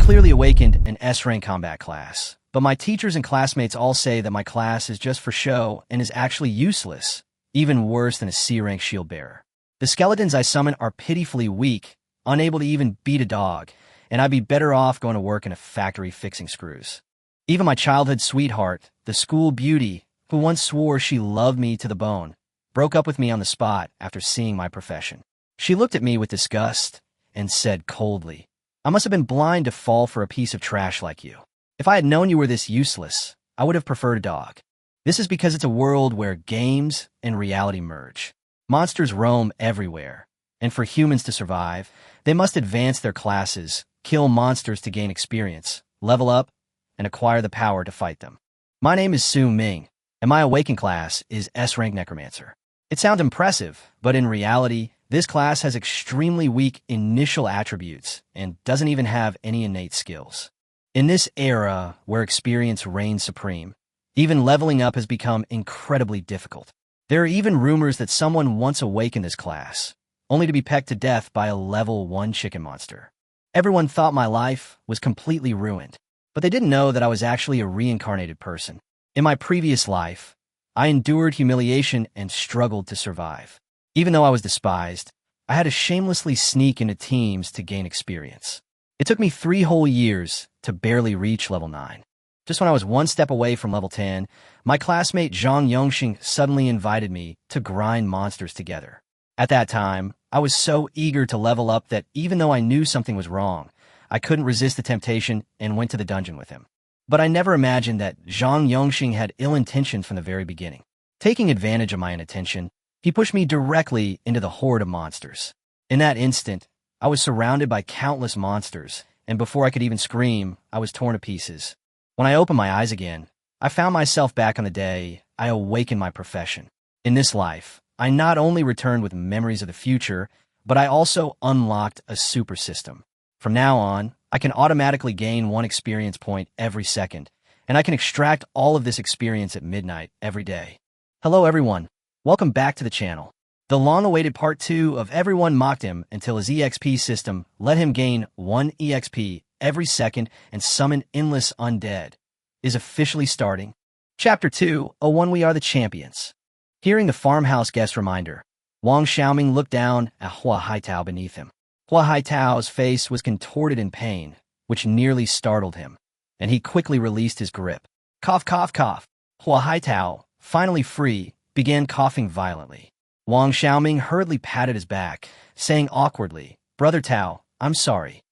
clearly awakened an S-rank combat class, but my teachers and classmates all say that my class is just for show and is actually useless, even worse than a C-rank shield bearer. The skeletons I summon are pitifully weak, unable to even beat a dog, and I'd be better off going to work in a factory fixing screws. Even my childhood sweetheart, the school beauty, who once swore she loved me to the bone, broke up with me on the spot after seeing my profession. She looked at me with disgust and said coldly, "I must have been blind to fall for a piece of trash like you. If I had known you were this useless, I would have preferred a dog." This is because it's a world where games and reality merge. Monsters roam everywhere, and for humans to survive, they must advance their classes, kill monsters to gain experience, level up, and acquire the power to fight them. My name is Su Ming, and my awakened class is S-rank Necromancer. It sounds impressive, but in reality, this class has extremely weak initial attributes and doesn't even have any innate skills. In this era where experience reigns supreme, even leveling up has become incredibly difficult. There are even rumors that someone once awakened this class, only to be pecked to death by a level 1 chicken monster. Everyone thought my life was completely ruined, but they didn't know that I was actually a reincarnated person. In my previous life, I endured humiliation and struggled to survive. Even though I was despised, I had to shamelessly sneak into teams to gain experience. It took me 3 whole years to barely reach level 9. Just when I was 1 step away from level 10, my classmate Zhang Yongxing suddenly invited me to grind monsters together. At that time, I was so eager to level up that even though I knew something was wrong, I couldn't resist the temptation and went to the dungeon with him. But I never imagined that Zhang Yongxing had ill intentions from the very beginning. Taking advantage of my inattention, he pushed me directly into the horde of monsters. In that instant, I was surrounded by countless monsters, and before I could even scream, I was torn to pieces. When I opened my eyes again, I found myself back on the day I awakened my profession. In this life, I not only returned with memories of the future, but I also unlocked a super system. From now on, I can automatically gain 1 experience point every second, and I can extract all of this experience at midnight every day. Hello everyone, welcome back to the channel. The long-awaited part 2 of Everyone Mocked Him until his EXP system let him gain 1 EXP every second and summon endless undead is officially starting. Chapter 2:01 We Are the Champions. Hearing the farmhouse guest reminder, Wang Xiaoming looked down at Hua Haitao beneath him. Hua Haitao's face was contorted in pain, which nearly startled him, and he quickly released his grip. Cough, cough, cough. Hua Haitao, finally free, began coughing violently. Wang Xiaoming hurriedly patted his back, saying awkwardly, "Brother Tao, I'm sorry."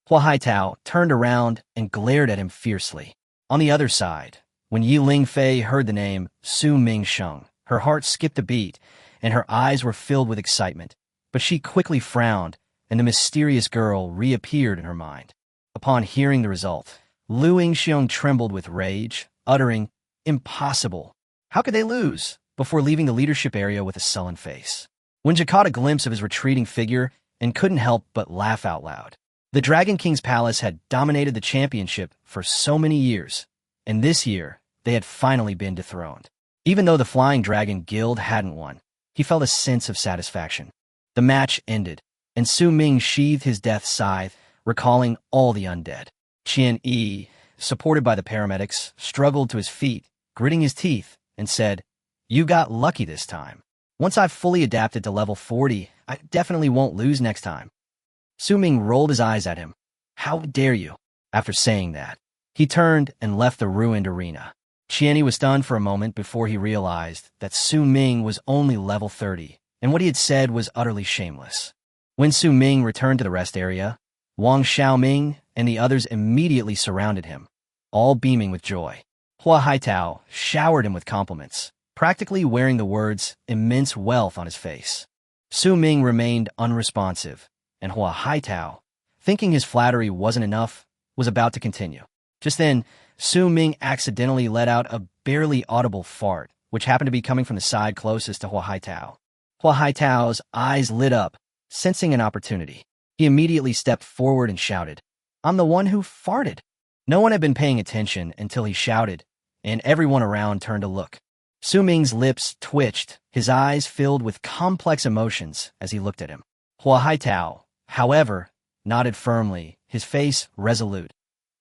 Hua Haitao turned around and glared at him fiercely. On the other side, when Yi Lingfei heard the name Su Ming Sheng, her heart skipped a beat, and her eyes were filled with excitement. But she quickly frowned, and the mysterious girl reappeared in her mind. Upon hearing the result, Lu Yingxiong trembled with rage, uttering, "Impossible! How could they lose?" before leaving the leadership area with a sullen face. Wenja caught a glimpse of his retreating figure and couldn't help but laugh out loud. The Dragon King's palace had dominated the championship for so many years, and this year they had finally been dethroned. Even though the Flying Dragon Guild hadn't won, he felt a sense of satisfaction. The match ended, and Su Ming sheathed his death scythe, recalling all the undead. Qian Yi, supported by the paramedics, struggled to his feet, gritting his teeth, and said, "You got lucky this time. Once I've fully adapted to level 40, I definitely won't lose next time." Su Ming rolled his eyes at him. "How dare you?" After saying that, he turned and left the ruined arena. Qianyi was stunned for a moment before he realized that Su Ming was only level 30, and what he had said was utterly shameless. When Su Ming returned to the rest area, Wang Xiaoming and the others immediately surrounded him, all beaming with joy. Hua Haitao showered him with compliments, practically wearing the words immense wealth on his face. Su Ming remained unresponsive, and Hua Haitao, thinking his flattery wasn't enough, was about to continue. Just then, Su Ming accidentally let out a barely audible fart, which happened to be coming from the side closest to Hua Haitao. Hua Haitao's eyes lit up, sensing an opportunity. He immediately stepped forward and shouted, "I'm the one who farted." No one had been paying attention until he shouted, and everyone around turned to look. Su Ming's lips twitched, his eyes filled with complex emotions as he looked at him. Hua Haitao, however, nodded firmly, his face resolute.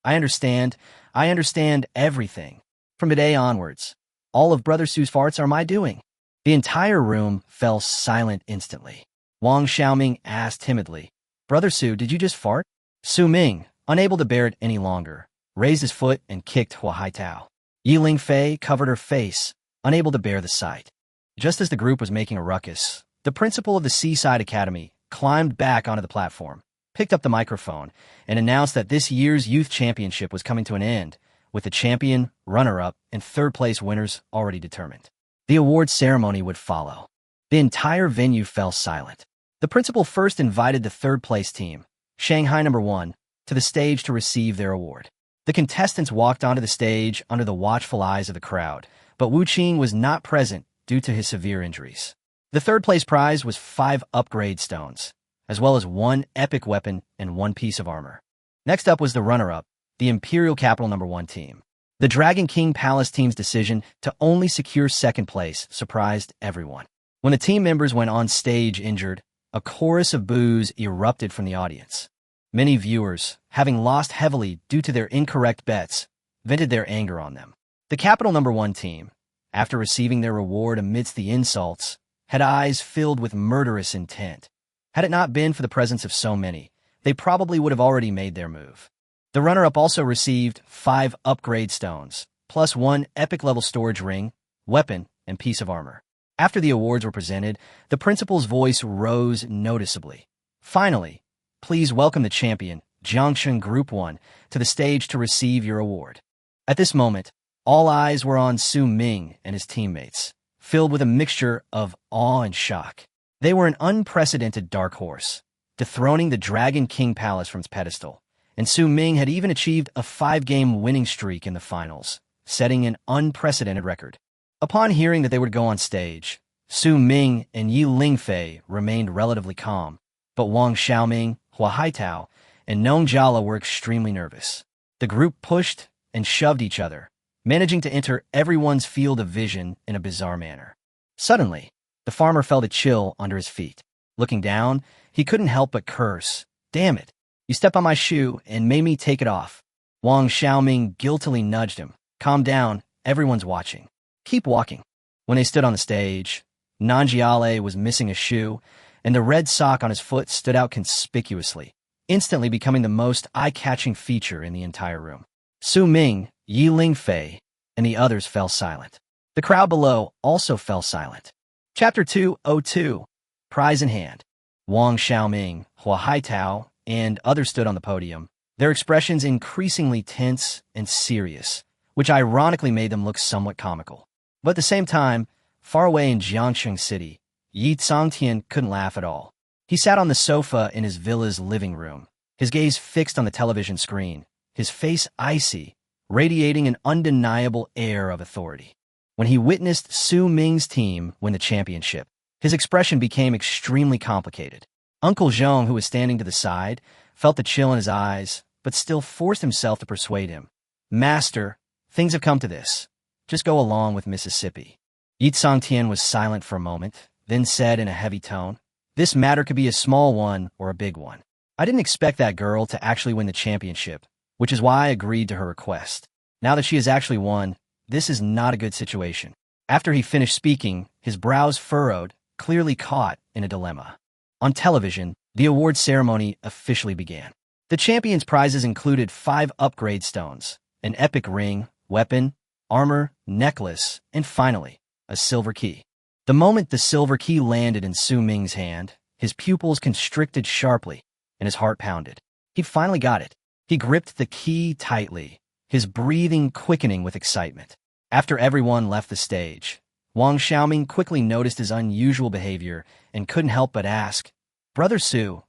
I understand. I understand everything. From today onwards, all of Brother Su's farts are my doing. The entire room fell silent instantly. Wang Xiaoming asked timidly, Brother Su, did you just fart? Su Ming, unable to bear it any longer, raised his foot and kicked Hua Haitao. Yi Lingfei covered her face, unable to bear the sight. Just as the group was making a ruckus, the principal of the Seaside Academy climbed back onto the platform, picked up the microphone, and announced that this year's youth championship was coming to an end, with the champion, runner-up, and third-place winners already determined. The award ceremony would follow. The entire venue fell silent. The principal first invited the third-place team, Shanghai No. 1, to the stage to receive their award. The contestants walked onto the stage under the watchful eyes of the crowd, but Wu Qing was not present due to his severe injuries. The third-place prize was 5 upgrade stones, as well as 1 epic weapon and 1 piece of armor. Next up was the runner-up, the Imperial Capital No. 1 team. The Dragon King Palace team's decision to only secure second place surprised everyone. When the team members went on stage injured, a chorus of boos erupted from the audience. Many viewers, having lost heavily due to their incorrect bets, vented their anger on them. The Capital No. 1 team, after receiving their reward amidst the insults, had eyes filled with murderous intent. Had it not been for the presence of so many, they probably would have already made their move. The runner-up also received 5 upgrade stones, plus 1 epic-level storage ring, weapon, and piece of armor. After the awards were presented, the principal's voice rose noticeably. Finally, please welcome the champion, Jiangsheng Group 1, to the stage to receive your award. At this moment, all eyes were on Su Ming and his teammates, filled with a mixture of awe and shock. They were an unprecedented dark horse, dethroning the Dragon King Palace from its pedestal, and Su Ming had even achieved a 5-game winning streak in the finals, setting an unprecedented record. Upon hearing that they would go on stage, Su Ming and Yi Lingfei remained relatively calm, but Wang Xiaoming, Hua Haitao, and Nong Jala were extremely nervous. The group pushed and shoved each other, managing to enter everyone's field of vision in a bizarre manner. Suddenly, the farmer felt a chill under his feet. Looking down, he couldn't help but curse. Damn it! You stepped on my shoe and made me take it off. Wang Xiaoming guiltily nudged him. Calm down, everyone's watching. Keep walking. When they stood on the stage, Nanjiale was missing a shoe, and the red sock on his foot stood out conspicuously, instantly becoming the most eye-catching feature in the entire room. Su Ming, Yi Lingfei, and the others fell silent. The crowd below also fell silent. Chapter 202, Prize in Hand. Wang Xiaoming, Hua Haitao, and others stood on the podium, their expressions increasingly tense and serious, which ironically made them look somewhat comical. But at the same time, far away in Jiangsheng City, Yi Tsangtian couldn't laugh at all. He sat on the sofa in his villa's living room, his gaze fixed on the television screen, his face icy, radiating an undeniable air of authority. When he witnessed Su Ming's team win the championship, his expression became extremely complicated. Uncle Zhong, who was standing to the side, felt the chill in his eyes, but still forced himself to persuade him. Master, things have come to this. Just go along with Mississippi. Yi Tsangtian was silent for a moment, then said in a heavy tone, This matter could be a small one or a big one. I didn't expect that girl to actually win the championship, which is why I agreed to her request. Now that she has actually won, this is not a good situation. After he finished speaking, his brows furrowed, clearly caught in a dilemma. On television, the award ceremony officially began. The champions' prizes included 5 upgrade stones, an epic ring, weapon, armor, necklace, and finally, a silver key. The moment the silver key landed in Su Ming's hand, his pupils constricted sharply, and his heart pounded. He'd finally got it. He gripped the key tightly, his breathing quickening with excitement. After everyone left the stage, Wang Xiaoming quickly noticed his unusual behavior and couldn't help but ask, Brother Su,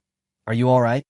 are you all right?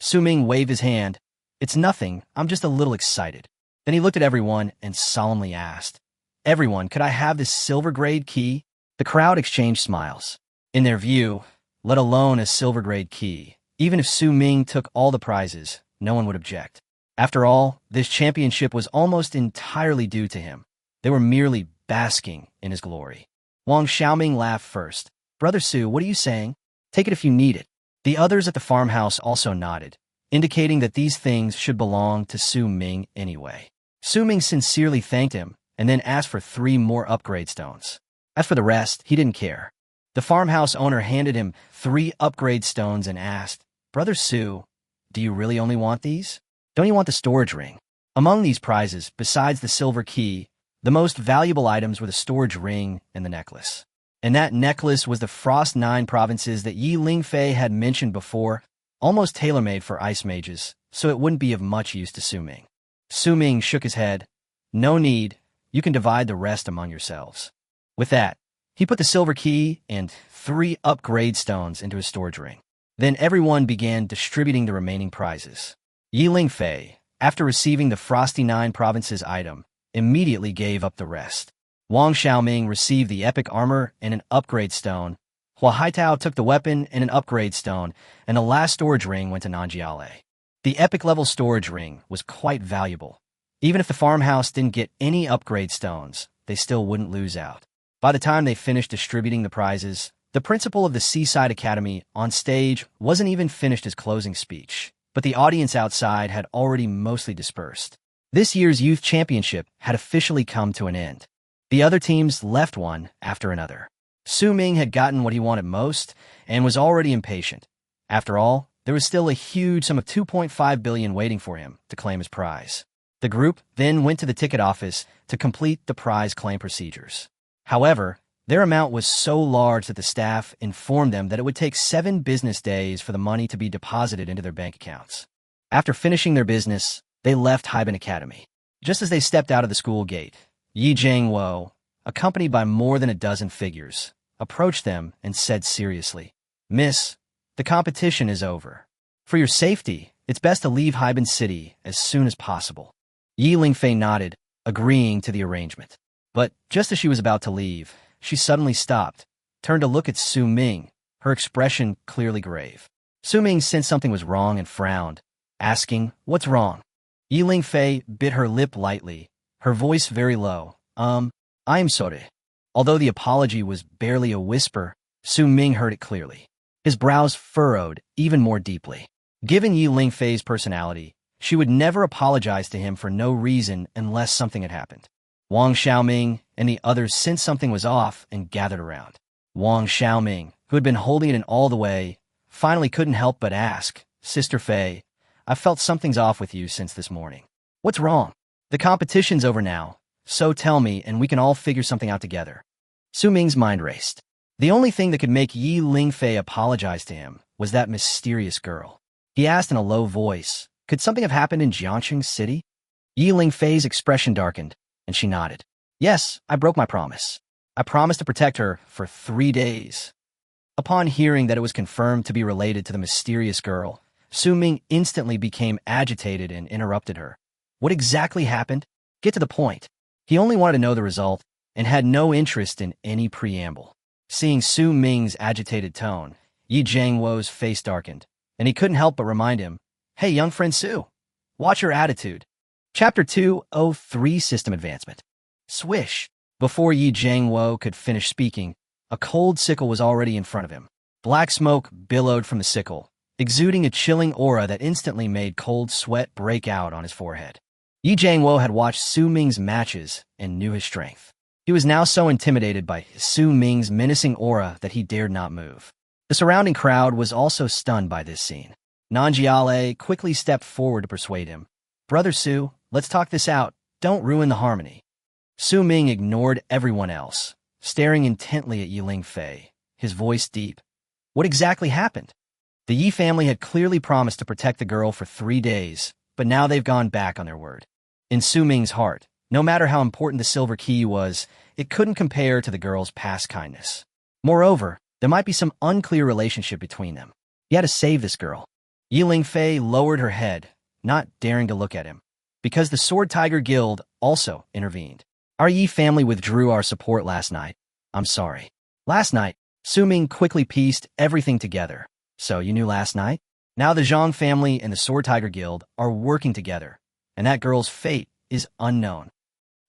Su Ming waved his hand. It's nothing, I'm just a little excited. Then he looked at everyone and solemnly asked, Everyone, could I have this silver-grade key? The crowd exchanged smiles. In their view, let alone a silver-grade key, even if Su Ming took all the prizes, no one would object. After all, this championship was almost entirely due to him. They were merely basking in his glory. Wang Xiaoming laughed first. Brother Su, what are you saying? Take it if you need it. The others at the farmhouse also nodded, indicating that these things should belong to Su Ming anyway. Su Ming sincerely thanked him and then asked for 3 more upgrade stones. As for the rest, he didn't care. The farmhouse owner handed him 3 upgrade stones and asked, "Brother Su, do you really only want these? Don't you want the storage ring?" Among these prizes, besides the silver key, the most valuable items were the storage ring and the necklace. And that necklace was the Frost 9 provinces that Yi Lingfei had mentioned before, almost tailor-made for ice mages, so it wouldn't be of much use to Su Ming. Su Ming shook his head. "No need. You can divide the rest among yourselves." With that, he put the silver key and 3 upgrade stones into his storage ring. Then everyone began distributing the remaining prizes. Yi Lingfei, after receiving the Frosty 9 provinces item, immediately gave up the rest. Wang Xiaoming received the epic armor and an upgrade stone, while Haitao took the weapon and an upgrade stone, and the last storage ring went to Nanjiale. The epic level storage ring was quite valuable. Even if the farmhouse didn't get any upgrade stones, they still wouldn't lose out. By the time they finished distributing the prizes, the principal of the Seaside Academy on stage wasn't even finished his closing speech, but the audience outside had already mostly dispersed. This year's youth championship had officially come to an end. The other teams left one after another. Su Ming had gotten what he wanted most and was already impatient. After all, there was still a huge sum of 2.5 billion waiting for him to claim his prize. The group then went to the ticket office to complete the prize claim procedures. However, their amount was so large that the staff informed them that it would take 7 business days for the money to be deposited into their bank accounts. After finishing their business, they left Haiban Academy. Just as they stepped out of the school gate, Yi Jiangwo, accompanied by more than a dozen figures, approached them and said seriously, "Miss, the competition is over. For your safety, it's best to leave Haiban City as soon as possible." Yi Lingfei nodded, agreeing to the arrangement. But just as she was about to leave, she suddenly stopped, turned to look at Su Ming, her expression clearly grave. Su Ming sensed something was wrong and frowned, asking, "What's wrong?" Yi Lingfei bit her lip lightly, her voice very low. I am sorry." Although the apology was barely a whisper, Su Ming heard it clearly. His brows furrowed even more deeply. Given Yi Lingfei's personality, she would never apologize to him for no reason unless something had happened. Wang Xiaoming and the others sensed something was off and gathered around. Wang Xiaoming, who had been holding it in all the way, finally couldn't help but ask, "Sister Fei, I felt something's off with you since this morning. What's wrong? The competition's over now, so tell me and we can all figure something out together." Su Ming's mind raced. The only thing that could make Yi Lingfei apologize to him was that mysterious girl. He asked in a low voice, "Could something have happened in Jiangxing City?" Yi Lingfei's expression darkened, and she nodded. "Yes, I broke my promise. I promised to protect her for 3 days." Upon hearing that it was confirmed to be related to the mysterious girl, Su Ming instantly became agitated and interrupted her. What exactly happened? Get to the point. He only wanted to know the result and had no interest in any preamble. Seeing Su Ming's agitated tone, Yi Jiangwo's face darkened, and he couldn't help but remind him, "Hey, young friend Su, watch your attitude." Chapter 203 System Advancement. Swish. Before Yi Jiangwo could finish speaking, a cold sickle was already in front of him. Black smoke billowed from the sickle, exuding a chilling aura that instantly made cold sweat break out on his forehead. Yi Jiangwo had watched Su Ming's matches and knew his strength. He was now so intimidated by Su Ming's menacing aura that he dared not move. The surrounding crowd was also stunned by this scene. Nanjiale quickly stepped forward to persuade him. "Brother Su, let's talk this out. Don't ruin the harmony." Su Ming ignored everyone else, staring intently at Yi Lingfei, his voice deep. What exactly happened? The Yi family had clearly promised to protect the girl for 3 days, but now they've gone back on their word. In Su Ming's heart, no matter how important the silver key was, it couldn't compare to the girl's past kindness. Moreover, there might be some unclear relationship between them. He had to save this girl. Yi Lingfei lowered her head, not daring to look at him, because the Sword Tiger Guild also intervened. "Our Yi family withdrew our support last night. I'm sorry." Last night, Su Ming quickly pieced everything together. "So you knew last night? Now the Zhang family and the Sword Tiger Guild are working together, and that girl's fate is unknown."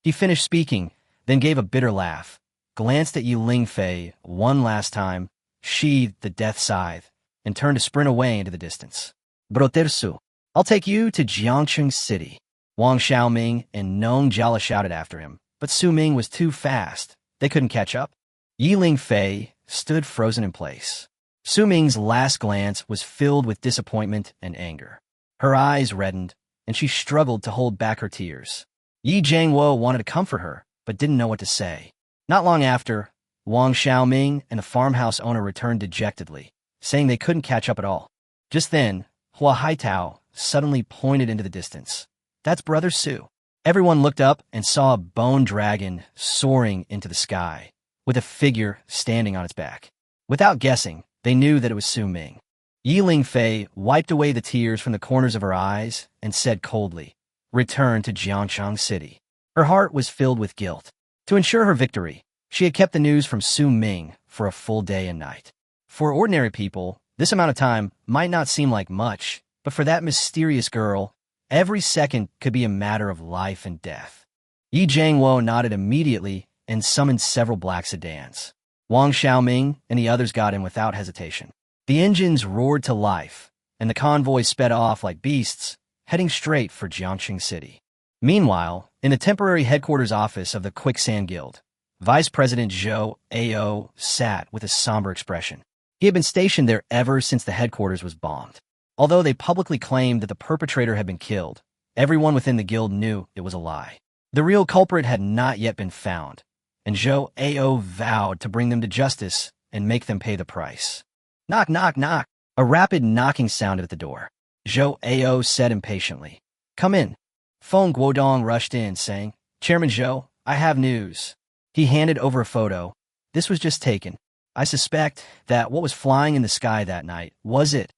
He finished speaking, then gave a bitter laugh, glanced at Yi Lingfei one last time, sheathed the death scythe, and turned to sprint away into the distance. "Brother Su, I'll take you to Jiangcheng City. Wang Xiaoming and Nong Jala shouted after him, but Su Ming was too fast. They couldn't catch up. Yi Ling Fei stood frozen in place. Su Ming's last glance was filled with disappointment and anger. Her eyes reddened, and she struggled to hold back her tears. Yi Jiangwo wanted to comfort her, but didn't know what to say. Not long after, Wang Xiaoming and the farmhouse owner returned dejectedly, saying they couldn't catch up at all. Just then, Hua Haitao suddenly pointed into the distance. That's Brother Su. Everyone looked up and saw a bone dragon soaring into the sky, with a figure standing on its back. Without guessing, they knew that it was Su Ming. Yi Ling Fei wiped away the tears from the corners of her eyes and said coldly, "Return to Jiangcheng City." Her heart was filled with guilt. To ensure her victory, she had kept the news from Su Ming for a full day and night. For ordinary people, this amount of time might not seem like much, but for that mysterious girl, every second could be a matter of life and death. Yi Jiangwo nodded immediately and summoned several black sedans. Wang Xiaoming and the others got in without hesitation. The engines roared to life, and the convoy sped off like beasts, heading straight for Jiangcheng City. Meanwhile, in the temporary headquarters office of the Quicksand Guild, Vice President Zhou Ao sat with a somber expression. He had been stationed there ever since the headquarters was bombed. Although they publicly claimed that the perpetrator had been killed, everyone within the guild knew it was a lie. The real culprit had not yet been found, and Zhou Ao vowed to bring them to justice and make them pay the price. Knock, knock, knock. A rapid knocking sounded at the door. Zhou Ao said impatiently, "Come in." Feng Guodong rushed in, saying, "Chairman Zhou, I have news." He handed over a photo. This was just taken. I suspect that what was flying in the sky that night was it.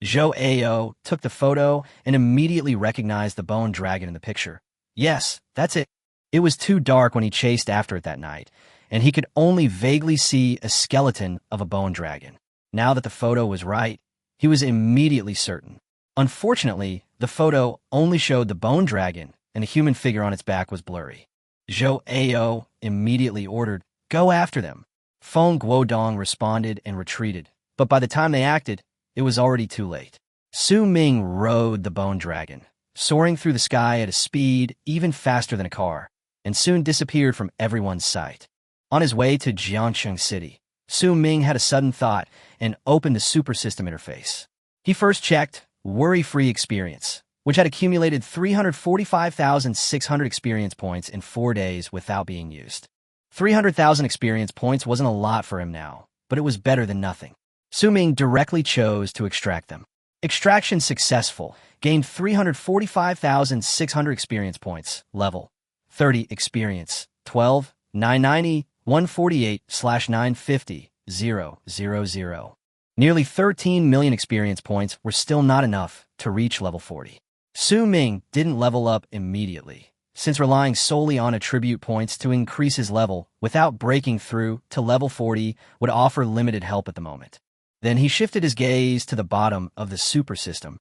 Zhou Ao took the photo and immediately recognized the bone dragon in the picture. Yes, that's it. It was too dark when he chased after it that night, and he could only vaguely see a skeleton of a bone dragon. Now that the photo was right, he was immediately certain. Unfortunately, the photo only showed the bone dragon, and the human figure on its back was blurry. Zhou Ao immediately ordered, "Go after them." Feng Guodong responded and retreated, but by the time they acted, it was already too late. Su Ming rode the bone dragon, soaring through the sky at a speed even faster than a car, and soon disappeared from everyone's sight. On his way to Jiangcheng City, Su Ming had a sudden thought and opened the super system interface. He first checked worry-free experience, which had accumulated 345,600 experience points in 4 days without being used. 300,000 experience points wasn't a lot for him now, but it was better than nothing. Su Ming directly chose to extract them. Extraction successful, gained 345,600 experience points, level 30 experience, 12, 990, 148/950, 000. Nearly 13 million experience points were still not enough to reach level 40. Su Ming didn't level up immediately, since relying solely on attribute points to increase his level without breaking through to level 40 would offer limited help at the moment. Then he shifted his gaze to the bottom of the super system.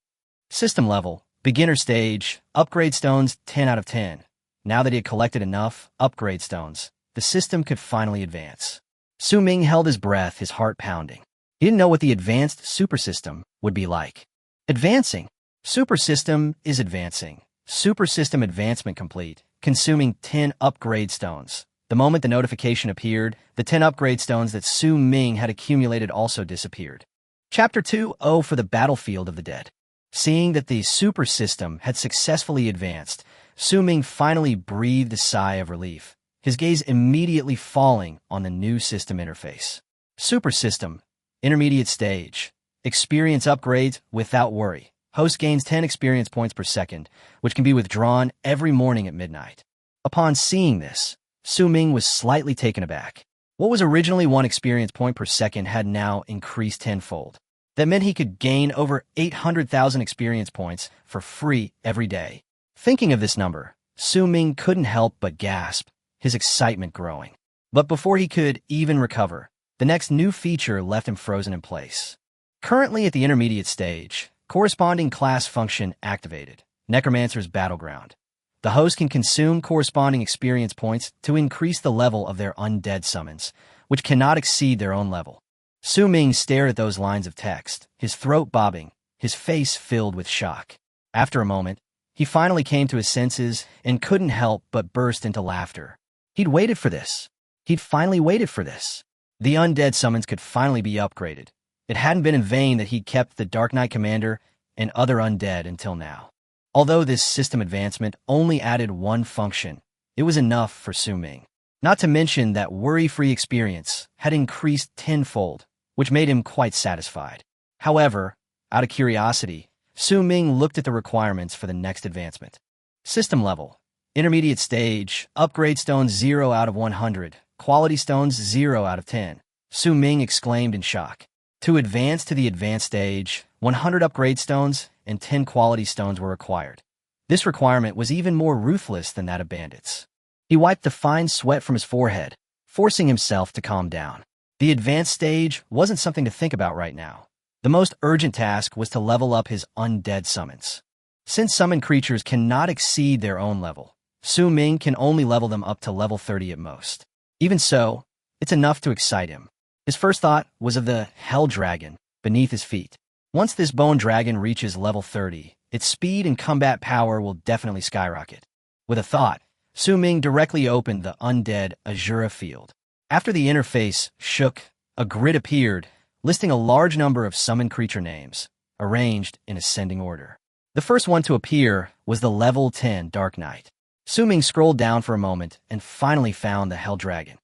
System level, beginner stage, upgrade stones 10 out of 10. Now that he had collected enough upgrade stones, the system could finally advance. Su Ming held his breath, his heart pounding. He didn't know what the advanced super system would be like. Advancing. Super system is advancing. Super system advancement complete, consuming 10 upgrade stones. The moment the notification appeared, the 10 upgrade stones that Su Ming had accumulated also disappeared. Chapter 2 for the Battlefield of the Dead. Seeing that the super system had successfully advanced, Su Ming finally breathed a sigh of relief, his gaze immediately falling on the new system interface. Super system, intermediate stage. Experience upgrades without worry. Host gains 10 experience points per second, which can be withdrawn every morning at midnight. Upon seeing this, Su Ming was slightly taken aback. What was originally 1 experience point per second had now increased tenfold. That meant he could gain over 800,000 experience points for free every day. Thinking of this number, Su Ming couldn't help but gasp, his excitement growing. But before he could even recover, the next new feature left him frozen in place. Currently at the intermediate stage, corresponding class function activated, Necromancer's Battleground. The host can consume corresponding experience points to increase the level of their undead summons, which cannot exceed their own level. Su Ming stared at those lines of text, his throat bobbing, his face filled with shock. After a moment, he finally came to his senses and couldn't help but burst into laughter. He'd waited for this. He'd finally waited for this. The undead summons could finally be upgraded. It hadn't been in vain that he'd kept the Dark Knight Commander and other undead until now. Although this system advancement only added one function, it was enough for Su Ming. Not to mention that worry-free experience had increased tenfold, which made him quite satisfied. However, out of curiosity, Su Ming looked at the requirements for the next advancement. System level. Intermediate stage. Upgrade stones 0 out of 100. Quality stones 0 out of 10. Su Ming exclaimed in shock. To advance to the advanced stage, 100 upgrade stones and 10 quality stones were required. This requirement was even more ruthless than that of bandits. He wiped the fine sweat from his forehead, forcing himself to calm down. The advanced stage wasn't something to think about right now. The most urgent task was to level up his undead summons. Since summoned creatures cannot exceed their own level, Su Ming can only level them up to level 30 at most. Even so, it's enough to excite him. His first thought was of the Hell Dragon beneath his feet. Once this bone dragon reaches level 30, its speed and combat power will definitely skyrocket. With a thought, Su Ming directly opened the Undead Azura field. After the interface shook, a grid appeared, listing a large number of summoned creature names, arranged in ascending order. The first one to appear was the level 10 Dark Knight. Su Ming scrolled down for a moment and finally found the Hell Dragon.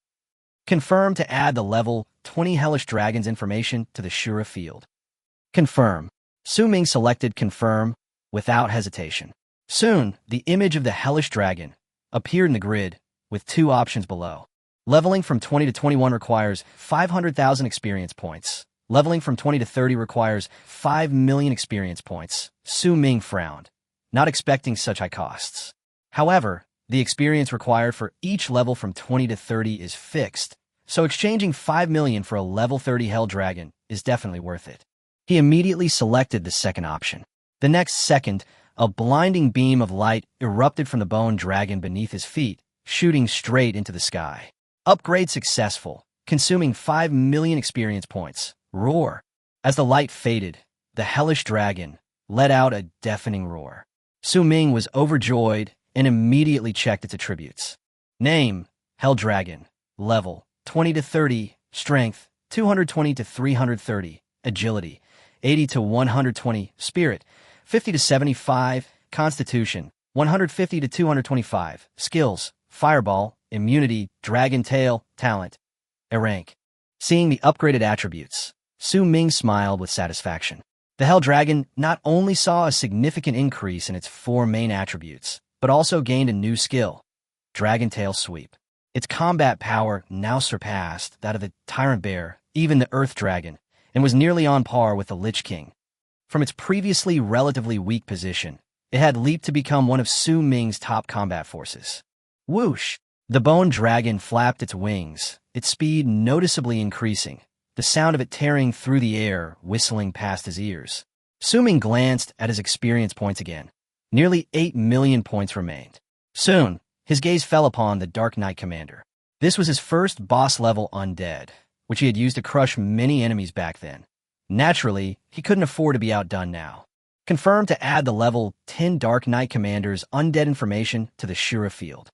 Confirm to add the level 20 Hellish Dragon's information to the Shura field. Confirm. Su Ming selected Confirm without hesitation. Soon, the image of the Hellish Dragon appeared in the grid with two options below. Leveling from 20 to 21 requires 500,000 experience points. Leveling from 20 to 30 requires 5 million experience points. Su Ming frowned, not expecting such high costs. However, the experience required for each level from 20 to 30 is fixed, so exchanging 5 million for a level 30 Hell Dragon is definitely worth it. He immediately selected the second option. The next second, a blinding beam of light erupted from the bone dragon beneath his feet, shooting straight into the sky. Upgrade successful, consuming 5 million experience points. Roar. As the light faded, the hellish dragon let out a deafening roar. Su Ming was overjoyed and immediately checked its attributes. Name, Hell Dragon. Level, 20 to 30. Strength, 220 to 330. Agility, 80 to 120. Spirit, 50 to 75. Constitution, 150 to 225. Skills, Fireball, Immunity, Dragon Tail, Talent. A rank. Seeing the upgraded attributes, Su Ming smiled with satisfaction. The Hell Dragon not only saw a significant increase in its 4 main attributes, but also gained a new skill, Dragon Tail Sweep. Its combat power now surpassed that of the Tyrant Bear, even the Earth Dragon, and was nearly on par with the Lich King. From its previously relatively weak position, it had leaped to become one of Su Ming's top combat forces. Whoosh! The bone dragon flapped its wings, its speed noticeably increasing, the sound of it tearing through the air, whistling past his ears. Su Ming glanced at his experience points again. Nearly 8 million points remained. Soon, his gaze fell upon the Dark Knight Commander. This was his first boss-level undead, which he had used to crush many enemies back then. Naturally, he couldn't afford to be outdone now. Confirm to add the level 10 Dark Knight Commander's undead information to the Shura field.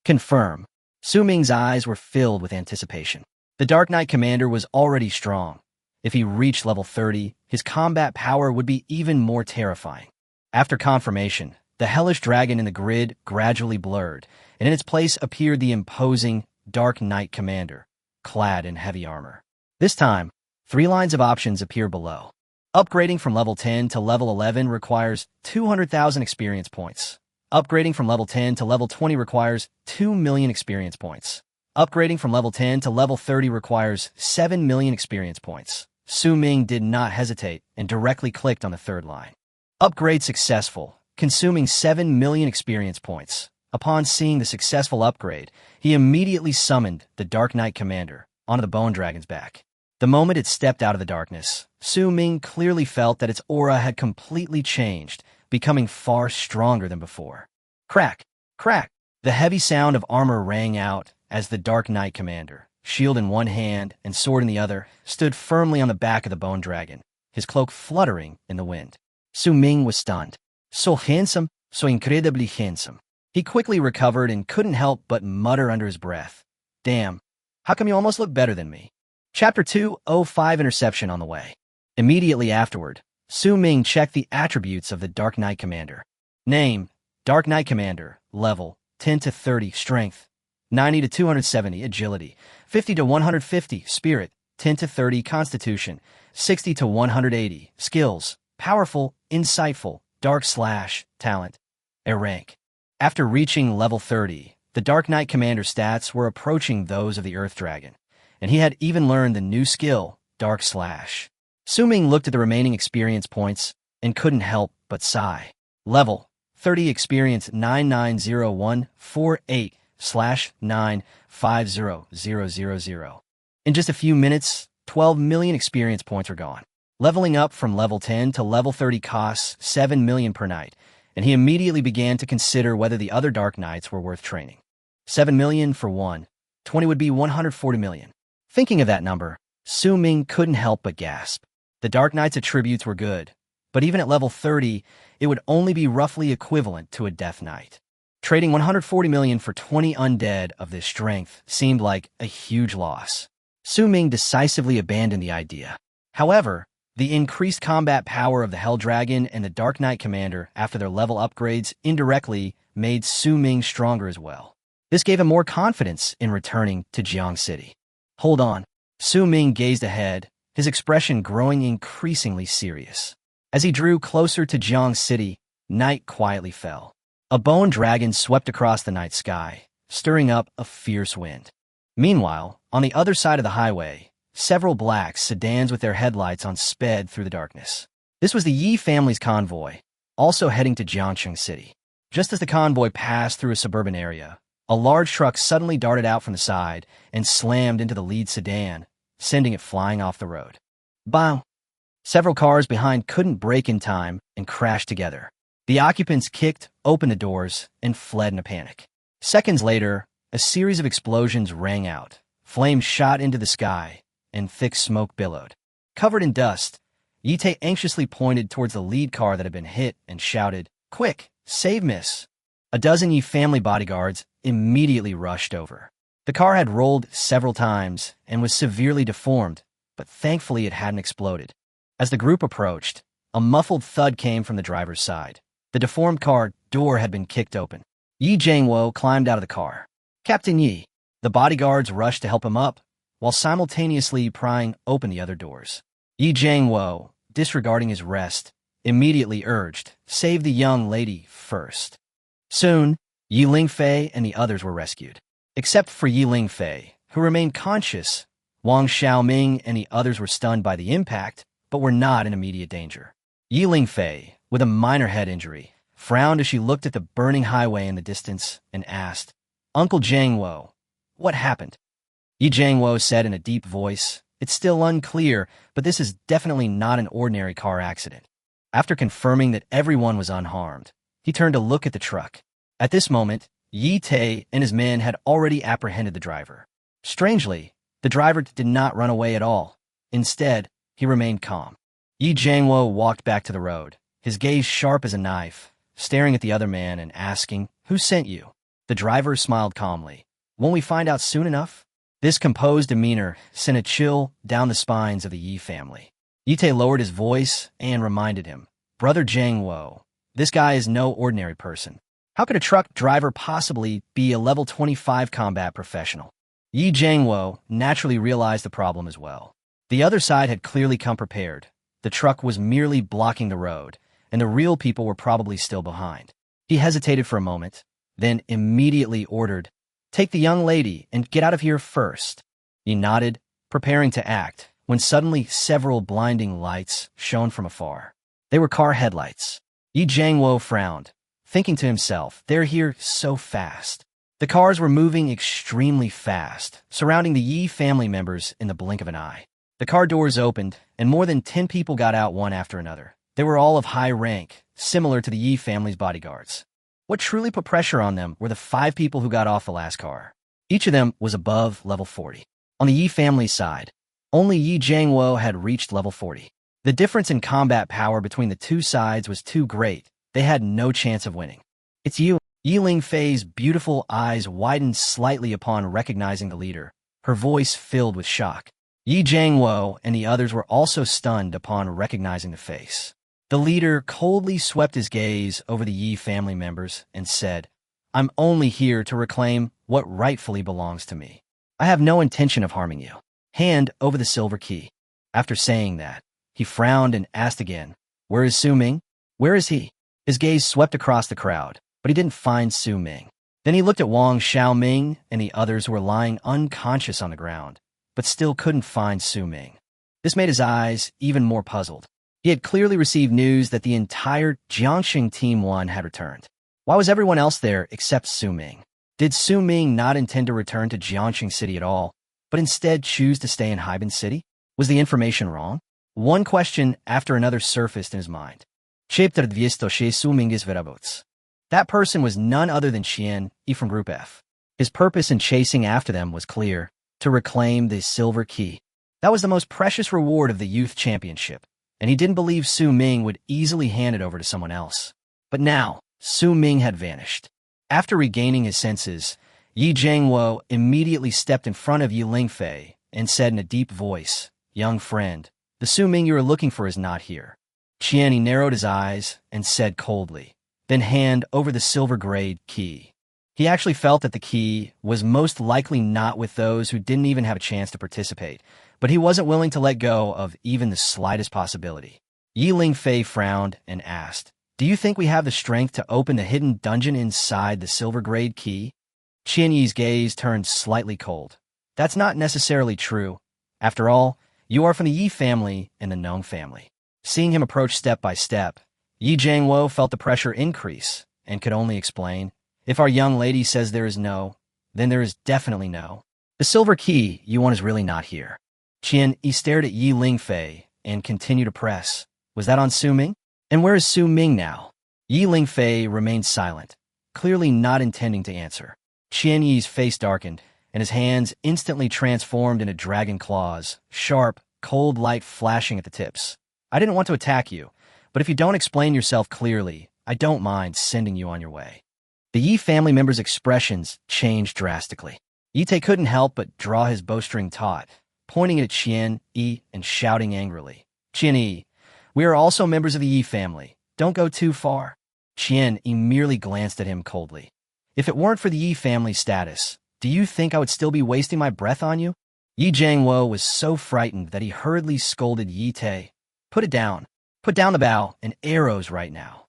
Confirm. Su Ming's eyes were filled with anticipation. The Dark Knight Commander was already strong. If he reached level 30, his combat power would be even more terrifying. After confirmation, the hellish dragon in the grid gradually blurred, and in its place appeared the imposing Dark Knight Commander, clad in heavy armor. This time, 3 lines of options appear below. Upgrading from level 10 to level 11 requires 200,000 experience points. Upgrading from level 10 to level 20 requires 2 million experience points. Upgrading from level 10 to level 30 requires 7 million experience points. Su Ming did not hesitate and directly clicked on the third line. Upgrade successful, consuming 7 million experience points. Upon seeing the successful upgrade, he immediately summoned the Dark Knight Commander onto the Bone Dragon's back. The moment it stepped out of the darkness, Su Ming clearly felt that its aura had completely changed, becoming far stronger than before. Crack! Crack! The heavy sound of armor rang out as the Dark Knight Commander, shield in one hand and sword in the other, stood firmly on the back of the Bone Dragon, his cloak fluttering in the wind. Su Ming was stunned. So handsome, so incredibly handsome. He quickly recovered and couldn't help but mutter under his breath, "Damn, how come you almost look better than me?" Chapter 205 Interception on the way. Immediately afterward, Su Ming checked the attributes of the Dark Knight Commander. Name, Dark Knight Commander, level, 10 to 30, strength, 90 to 270, agility, 50 to 150, spirit, 10 to 30, constitution, 60 to 180, skills, powerful, insightful, dark/talent, a rank. After reaching level 30, the Dark Knight Commander stats were approaching those of the Earth Dragon, and he had even learned the new skill, dark/. Su Ming looked at the remaining experience points and couldn't help but sigh. Level 30 experience 99014/950,000. In just a few minutes, 12 million experience points were gone. Leveling up from level 10 to level 30 costs 7 million per night, and he immediately began to consider whether the other Dark Knights were worth training. 7 million for 20 would be 140 million. Thinking of that number, Su Ming couldn't help but gasp. The Dark Knight's attributes were good, but even at level 30, it would only be roughly equivalent to a Death Knight. Trading 140 million for 20 undead of this strength seemed like a huge loss. Su Ming decisively abandoned the idea. However, the increased combat power of the Hell Dragon and the Dark Knight Commander after their level upgrades indirectly made Su Ming stronger as well. This gave him more confidence in returning to Jiang City. Hold on. Su Ming gazed ahead, his expression growing increasingly serious. As he drew closer to Jiang City, night quietly fell. A bone dragon swept across the night sky, stirring up a fierce wind. Meanwhile, on the other side of the highway, several black sedans with their headlights on sped through the darkness. This was the Yi family's convoy, also heading to Jiangcheng City. Just as the convoy passed through a suburban area, a large truck suddenly darted out from the side and slammed into the lead sedan, sending it flying off the road. Bang! Several cars behind couldn't brake in time and crashed together. The occupants kicked open the doors and fled in a panic. Seconds later, a series of explosions rang out. Flames shot into the sky, and thick smoke billowed. Covered in dust, Yite anxiously pointed towards the lead car that had been hit and shouted, "Quick, save Miss!" A dozen Yi family bodyguards immediately rushed over. The car had rolled several times and was severely deformed, but thankfully it hadn't exploded. As the group approached, a muffled thud came from the driver's side. The deformed car door had been kicked open. Yi Jiangwo climbed out of the car. "Captain Yi." The bodyguards rushed to help him up, while simultaneously prying open the other doors. Yi Jiangwo, disregarding his rest, immediately urged, "Save the young lady first." Soon, Yi Lingfei and the others were rescued. Except for Yi Lingfei, who remained conscious, Wang Xiaoming and the others were stunned by the impact, but were not in immediate danger. Yi Lingfei, with a minor head injury, frowned as she looked at the burning highway in the distance and asked, "Uncle Jiangwo, what happened?" Yi Jiangwo said in a deep voice, "It's still unclear, but this is definitely not an ordinary car accident." After confirming that everyone was unharmed, he turned to look at the truck. At this moment, Yi Tae and his men had already apprehended the driver. Strangely, the driver did not run away at all. Instead, he remained calm. Yi Jiangwo walked back to the road, his gaze sharp as a knife, staring at the other man and asking, "Who sent you?" The driver smiled calmly. "Won't we find out soon enough?" This composed demeanor sent a chill down the spines of the Yi family. Yi Tae lowered his voice and reminded him, "Brother Jiangwo, this guy is no ordinary person. How could a truck driver possibly be a level 25 combat professional?" Yi Jiangwo naturally realized the problem as well. The other side had clearly come prepared. The truck was merely blocking the road, and the real people were probably still behind. He hesitated for a moment, then immediately ordered, "Take the young lady and get out of here first." He nodded, preparing to act, when suddenly several blinding lights shone from afar. They were car headlights. Yi Jiangwo frowned, thinking to himself, "They're here so fast." The cars were moving extremely fast, surrounding the Yi family members in the blink of an eye. The car doors opened, and more than 10 people got out one after another. They were all of high rank, similar to the Yi family's bodyguards. What truly put pressure on them were the 5 people who got off the last car. Each of them was above level 40. On the Yi family side, only Yi Jiangwo had reached level 40. The difference in combat power between the two sides was too great, They had no chance of winning. It's you. Yi Lingfei's beautiful eyes widened slightly upon recognizing the leader, her voice filled with shock. Yi Jiangwo and the others were also stunned upon recognizing the face. The leader coldly swept his gaze over the Yi family members and said, "I'm only here to reclaim what rightfully belongs to me. I have no intention of harming you. Hand over the silver key." After saying that, he frowned and asked again, "Where is Su Ming? Where is he?" His gaze swept across the crowd, but he didn't find Su Ming. Then he looked at Wang Xiaoming and the others who were lying unconscious on the ground, but still couldn't find Su Ming. This made his eyes even more puzzled. He had clearly received news that the entire Jiangxing Team 1 had returned. Why was everyone else there except Su Ming? Did Su Ming not intend to return to Jiangxing City at all, but instead choose to stay in Haiban City? Was the information wrong? One question after another surfaced in his mind. Chapter 226. That person was none other than Qian Yi from Group F. His purpose in chasing after them was clear: to reclaim the silver key. That was the most precious reward of the youth championship, and he didn't believe Su Ming would easily hand it over to someone else. But now, Su Ming had vanished. After regaining his senses, Yi Jiangwo immediately stepped in front of Yi Lingfei and said in a deep voice, "Young friend, the Su Ming you are looking for is not here." Qian narrowed his eyes and said coldly, "Then hand over the silver-grade key." He actually felt that the key was most likely not with those who didn't even have a chance to participate, but he wasn't willing to let go of even the slightest possibility. Yi Lingfei frowned and asked, "Do you think we have the strength to open the hidden dungeon inside the silver-grade key?" Qian Yi's gaze turned slightly cold. "That's not necessarily true. After all, you are from the Yi family and the Nong family." Seeing him approach step by step, Yi Jiangwo felt the pressure increase and could only explain, "If our young lady says there is no, then there is definitely no. The silver key you want is really not here." Qian Yi stared at Yi Lingfei and continued to press. "Was that on Su Ming? And where is Su Ming now?" Yi Lingfei remained silent, clearly not intending to answer. Qian Yi's face darkened, and his hands instantly transformed into dragon claws, sharp, cold light flashing at the tips. "I didn't want to attack you, but if you don't explain yourself clearly, I don't mind sending you on your way." The Yi family members' expressions changed drastically. Yite couldn't help but draw his bowstring taut, pointing it at Qian Yi and shouting angrily, "Qian Yi, we are also members of the Yi family. Don't go too far." Qian Yi merely glanced at him coldly. "If it weren't for the Yi family status, do you think I would still be wasting my breath on you?" Yi Jiangwo was so frightened that he hurriedly scolded Yite, "Put it down. Put down the bow and arrows right now."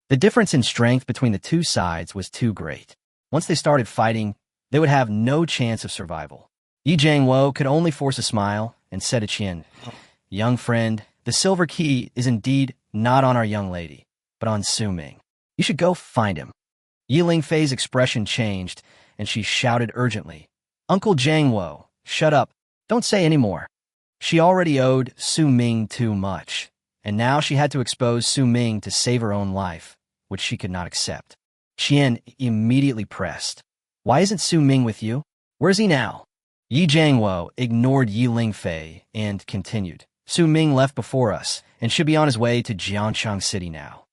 The difference in strength between the two sides was too great. Once they started fighting, they would have no chance of survival. Yi Jiangwo could only force a smile and said to Qian, "Young friend, the silver key is indeed not on our young lady, but on Su Ming. You should go find him." Yi Lingfei's expression changed, and she shouted urgently, "Uncle Jiangwo, shut up. Don't say any more." She already owed Su Ming too much, and now she had to expose Su Ming to save her own life, which she could not accept. Qian immediately pressed, "Why isn't Su Ming with you? Where's he now?" Yi Jiangwo ignored Yi Lingfei and continued, "Su Ming left before us and should be on his way to Jiangchang City now.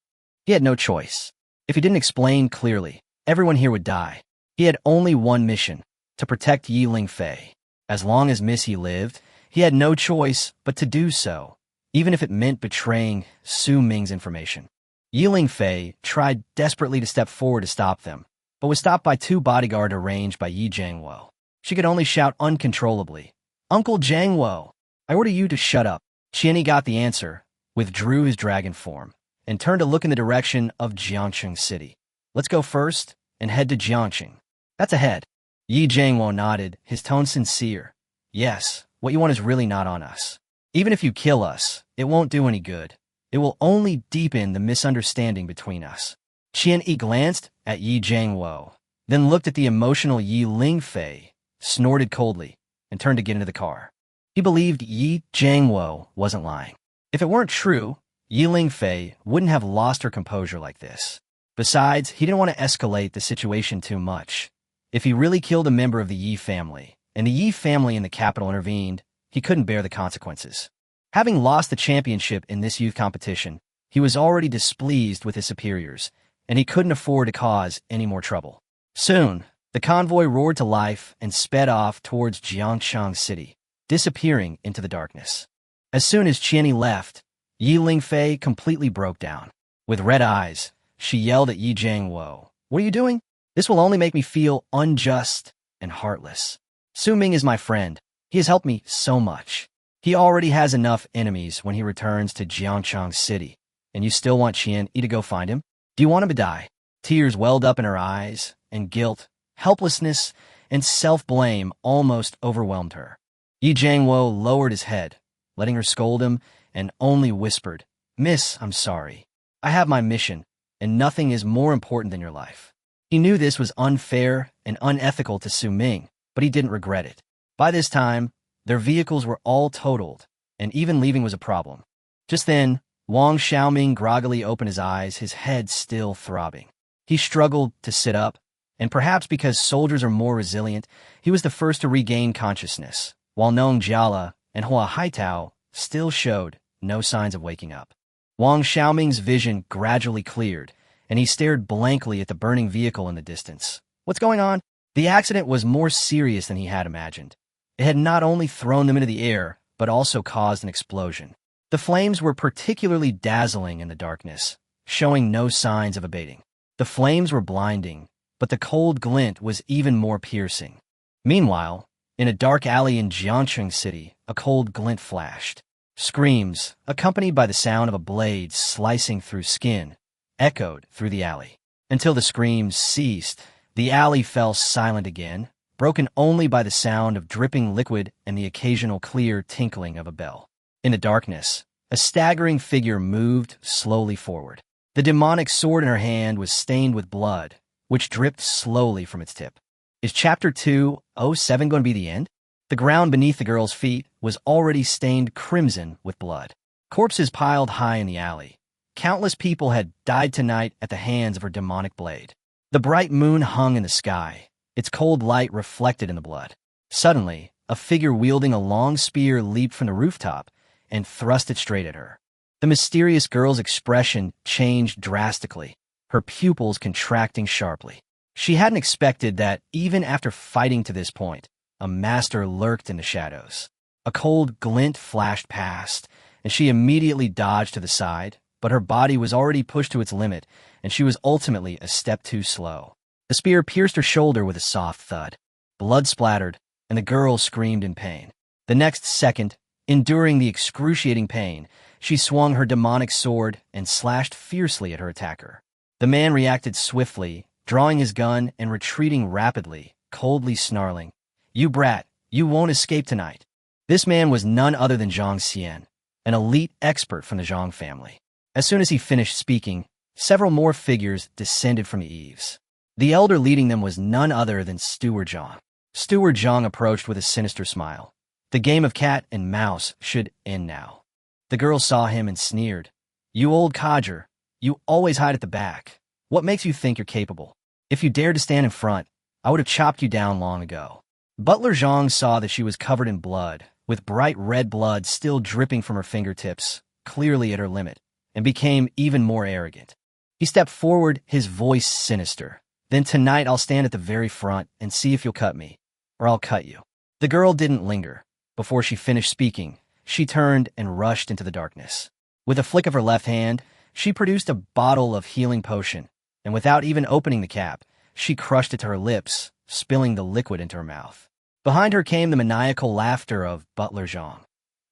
He had no choice. If he didn't explain clearly, everyone here would die. He had only one mission, to protect Yi Lingfei. As long as Miss Yi lived, he had no choice but to do so, even if it meant betraying Su Ming's information." Yi Lingfei tried desperately to step forward to stop them, but was stopped by two bodyguards arranged by Yi Jiangwo. She could only shout uncontrollably, "Uncle Jiangwo, I order you to shut up." Qian Yi got the answer, withdrew his dragon form, and turned to look in the direction of Jiangcheng City. "Let's go first and head to Jiangcheng. That's ahead." Yi Jiangwo nodded, his tone sincere. "Yes, what you want is really not on us. Even if you kill us, it won't do any good. It will only deepen the misunderstanding between us." Qian Yi glanced at Yi Jiangwo, then looked at the emotional Yi Lingfei, snorted coldly, and turned to get into the car. He believed Yi Jiangwo wasn't lying. If it weren't true, Yi Lingfei wouldn't have lost her composure like this. Besides, he didn't want to escalate the situation too much. If he really killed a member of the Yi family, and the Yi family in the capital intervened, he couldn't bear the consequences. Having lost the championship in this youth competition, He was already displeased with his superiors, and he couldn't afford to cause any more trouble. Soon, the convoy roared to life and sped off towards Jiangchang City, disappearing into the darkness. As soon as Qianni left, Yi Lingfei completely broke down. With red eyes, she yelled at Yi Jiangwo, "What are you doing? This will only make me feel unjust and heartless. Su Ming is my friend. He has helped me so much. He already has enough enemies when he returns to Jiangchang City, and you still want Qianni to go find him? Do you want him to die?" Tears welled up in her eyes, and guilt, helplessness, and self-blame almost overwhelmed her. Yi Jiangwo lowered his head, letting her scold him, and only whispered, "Miss, I'm sorry. I have my mission, and nothing is more important than your life." He knew this was unfair and unethical to Su Ming, but he didn't regret it. By this time, their vehicles were all totaled, and even leaving was a problem. Just then, Wang Xiaoming groggily opened his eyes, his head still throbbing. He struggled to sit up, and perhaps because soldiers are more resilient, he was the first to regain consciousness, while Nong Jiala and Hua Haitao still showed no signs of waking up. Wang Xiaoming's vision gradually cleared, and he stared blankly at the burning vehicle in the distance. What's going on? The accident was more serious than he had imagined. It had not only thrown them into the air, but also caused an explosion. The flames were particularly dazzling in the darkness, showing no signs of abating. The flames were blinding, but the cold glint was even more piercing. Meanwhile, in a dark alley in Jiangcheng City, a cold glint flashed. Screams, accompanied by the sound of a blade slicing through skin, echoed through the alley. Until the screams ceased, the alley fell silent again, broken only by the sound of dripping liquid and the occasional clear tinkling of a bell. In the darkness, a staggering figure moved slowly forward. The demonic sword in her hand was stained with blood, which dripped slowly from its tip. Is Chapter 207 going to be the end? The ground beneath the girl's feet was already stained crimson with blood. Corpses piled high in the alley. Countless people had died tonight at the hands of her demonic blade. The bright moon hung in the sky, its cold light reflected in the blood. Suddenly, a figure wielding a long spear leaped from the rooftop and thrust it straight at her. The mysterious girl's expression changed drastically, her pupils contracting sharply. She hadn't expected that, even after fighting to this point, a master lurked in the shadows. A cold glint flashed past, and she immediately dodged to the side, but her body was already pushed to its limit, and she was ultimately a step too slow. The spear pierced her shoulder with a soft thud. Blood splattered, and the girl screamed in pain. The next second, enduring the excruciating pain, she swung her demonic sword and slashed fiercely at her attacker. The man reacted swiftly, drawing his gun and retreating rapidly, coldly snarling, "You brat, you won't escape tonight." This man was none other than Zhang Xian, an elite expert from the Zhang family. As soon as he finished speaking, several more figures descended from the eaves. The elder leading them was none other than Steward Zhang. Steward Zhang approached with a sinister smile. The game of cat and mouse should end now. The girl saw him and sneered. "You old codger, you always hide at the back. What makes you think you're capable? If you dared to stand in front, I would have chopped you down long ago." Butler Zhang saw that she was covered in blood, with bright red blood still dripping from her fingertips, clearly at her limit, and became even more arrogant. He stepped forward, his voice sinister. "Then tonight I'll stand at the very front and see if you'll cut me, or I'll cut you." The girl didn't linger. Before she finished speaking, she turned and rushed into the darkness. With a flick of her left hand, she produced a bottle of healing potion, and without even opening the cap, she crushed it to her lips, spilling the liquid into her mouth. Behind her came the maniacal laughter of Butler Zhang.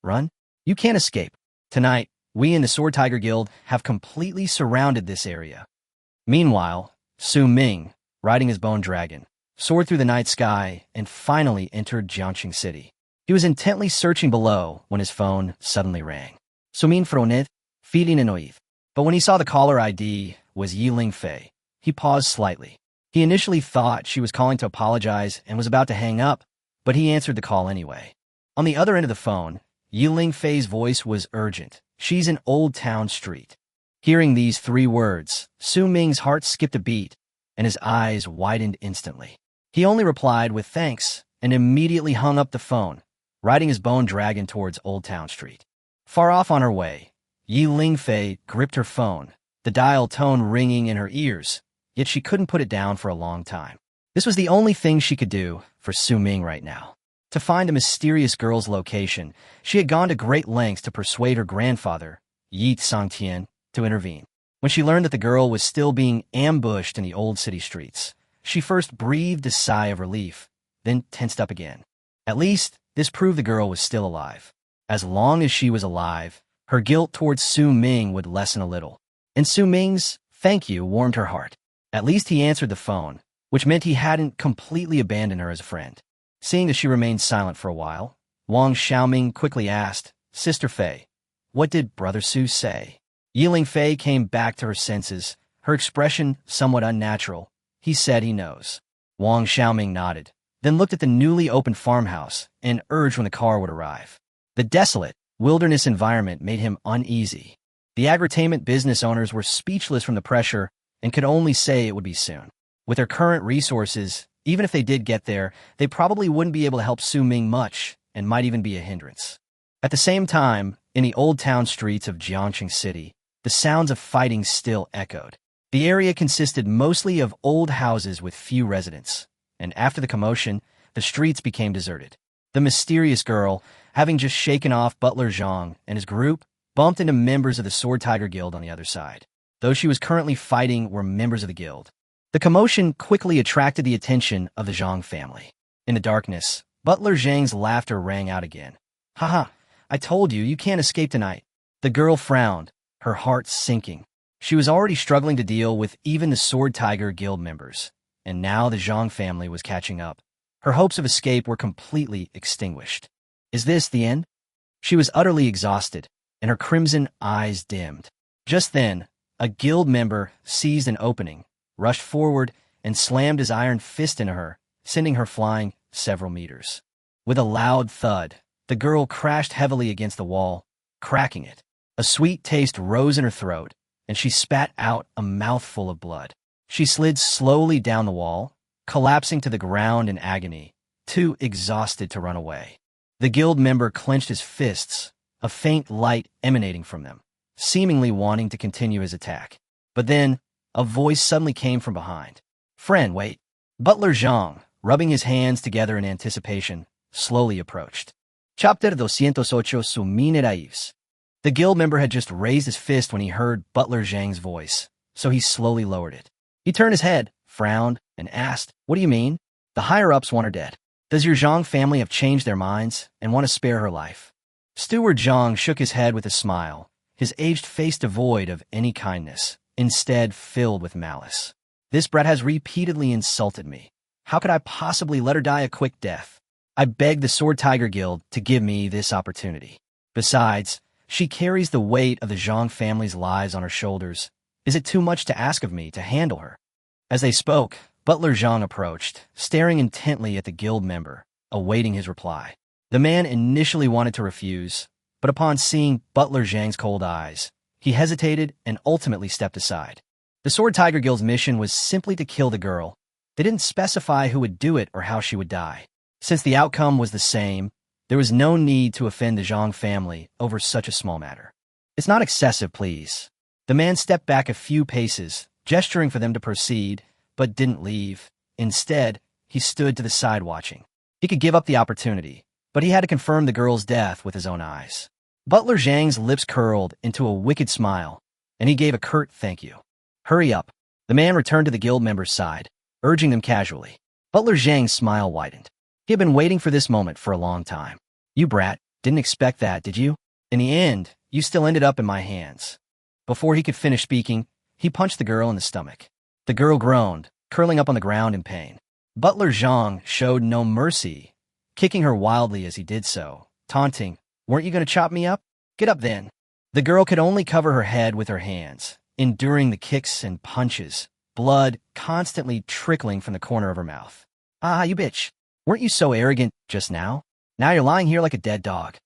"Run? You can't escape. Tonight, we in the Sword Tiger Guild have completely surrounded this area." Meanwhile, Su Ming, riding his bone dragon, soared through the night sky and finally entered Jiangcheng City. He was intently searching below when his phone suddenly rang. Sumin Fronet, feeding an oath. But when he saw the caller ID was Yi Lingfei, he paused slightly. He initially thought she was calling to apologize and was about to hang up, but he answered the call anyway. On the other end of the phone, Yi Lingfei's voice was urgent. "She's in Old Town Street." Hearing these 3 words, Su Ming's heart skipped a beat, and his eyes widened instantly. He only replied with thanks and immediately hung up the phone, riding his bone dragon towards Old Town Street. Far off on her way, Yi Lingfei gripped her phone, the dial tone ringing in her ears, yet she couldn't put it down for a long time. This was the only thing she could do for Su Ming right now. To find a mysterious girl's location, she had gone to great lengths to persuade her grandfather, Yi Sangtian, to intervene. When she learned that the girl was still being ambushed in the old city streets, she first breathed a sigh of relief, then tensed up again. At least, this proved the girl was still alive. As long as she was alive, her guilt towards Su Ming would lessen a little. And Su Ming's thank you warmed her heart. At least he answered the phone, which meant he hadn't completely abandoned her as a friend. Seeing as she remained silent for a while, Wang Xiaoming quickly asked, Sister Fei, what did Brother Su say? Yi Lingfei came back to her senses, her expression somewhat unnatural. He said he knows. Wang Xiaoming nodded, then looked at the newly opened farmhouse and urged when the car would arrive. The desolate, wilderness environment made him uneasy. The agritainment business owners were speechless from the pressure and could only say it would be soon. With their current resources, even if they did get there, they probably wouldn't be able to help Su Ming much and might even be a hindrance. At the same time, in the old town streets of Jiangqing City, the sounds of fighting still echoed. The area consisted mostly of old houses with few residents, and after the commotion, the streets became deserted. The mysterious girl, having just shaken off Butler Zhang and his group, bumped into members of the Sword Tiger Guild on the other side. Those she was currently fighting were members of the guild. The commotion quickly attracted the attention of the Zhang family. In the darkness, Butler Zhang's laughter rang out again. Haha, I told you, you can't escape tonight. The girl frowned, her heart sinking. She was already struggling to deal with even the Sword Tiger Guild members, and now the Zhang family was catching up. Her hopes of escape were completely extinguished. Is this the end? She was utterly exhausted, and her crimson eyes dimmed. Just then, a guild member seized an opening, rushed forward, and slammed his iron fist into her, sending her flying several meters. With a loud thud, the girl crashed heavily against the wall, cracking it. A sweet taste rose in her throat, and she spat out a mouthful of blood. She slid slowly down the wall, collapsing to the ground in agony, too exhausted to run away. The guild member clenched his fists, a faint light emanating from them, seemingly wanting to continue his attack. But then, a voice suddenly came from behind. Friend, wait. Butler Zhang, rubbing his hands together in anticipation, slowly approached. Chapter 208 Su Ming Raives. The guild member had just raised his fist when he heard Butler Zhang's voice, so he slowly lowered it. He turned his head, frowned, and asked, What do you mean? The higher-ups want her dead. Does your Zhang family have changed their minds and want to spare her life? Steward Zhang shook his head with a smile, his aged face devoid of any kindness, instead filled with malice. This brat has repeatedly insulted me. How could I possibly let her die a quick death? I begged the Sword Tiger Guild to give me this opportunity. Besides, she carries the weight of the Zhang family's lives on her shoulders. Is it too much to ask of me to handle her? As they spoke, Butler Zhang approached, staring intently at the guild member, awaiting his reply. The man initially wanted to refuse, but upon seeing Butler Zhang's cold eyes, he hesitated and ultimately stepped aside. The Sword Tiger Guild's mission was simply to kill the girl. They didn't specify who would do it or how she would die. Since the outcome was the same, there was no need to offend the Zhang family over such a small matter. It's not excessive, please. The man stepped back a few paces, gesturing for them to proceed, but didn't leave. Instead, he stood to the side watching. He could give up the opportunity, but he had to confirm the girl's death with his own eyes. Butler Zhang's lips curled into a wicked smile, and he gave a curt thank you. Hurry up. The man returned to the guild member's side, urging them casually. Butler Zhang's smile widened. He had been waiting for this moment for a long time. You brat, didn't expect that, did you? In the end, you still ended up in my hands. Before he could finish speaking, he punched the girl in the stomach. The girl groaned, curling up on the ground in pain. Butler Zhang showed no mercy, kicking her wildly as he did so, taunting, Weren't you going to chop me up? Get up then. The girl could only cover her head with her hands, enduring the kicks and punches, blood constantly trickling from the corner of her mouth. Ah, you bitch. Weren't you so arrogant just now? Now you're lying here like a dead dog.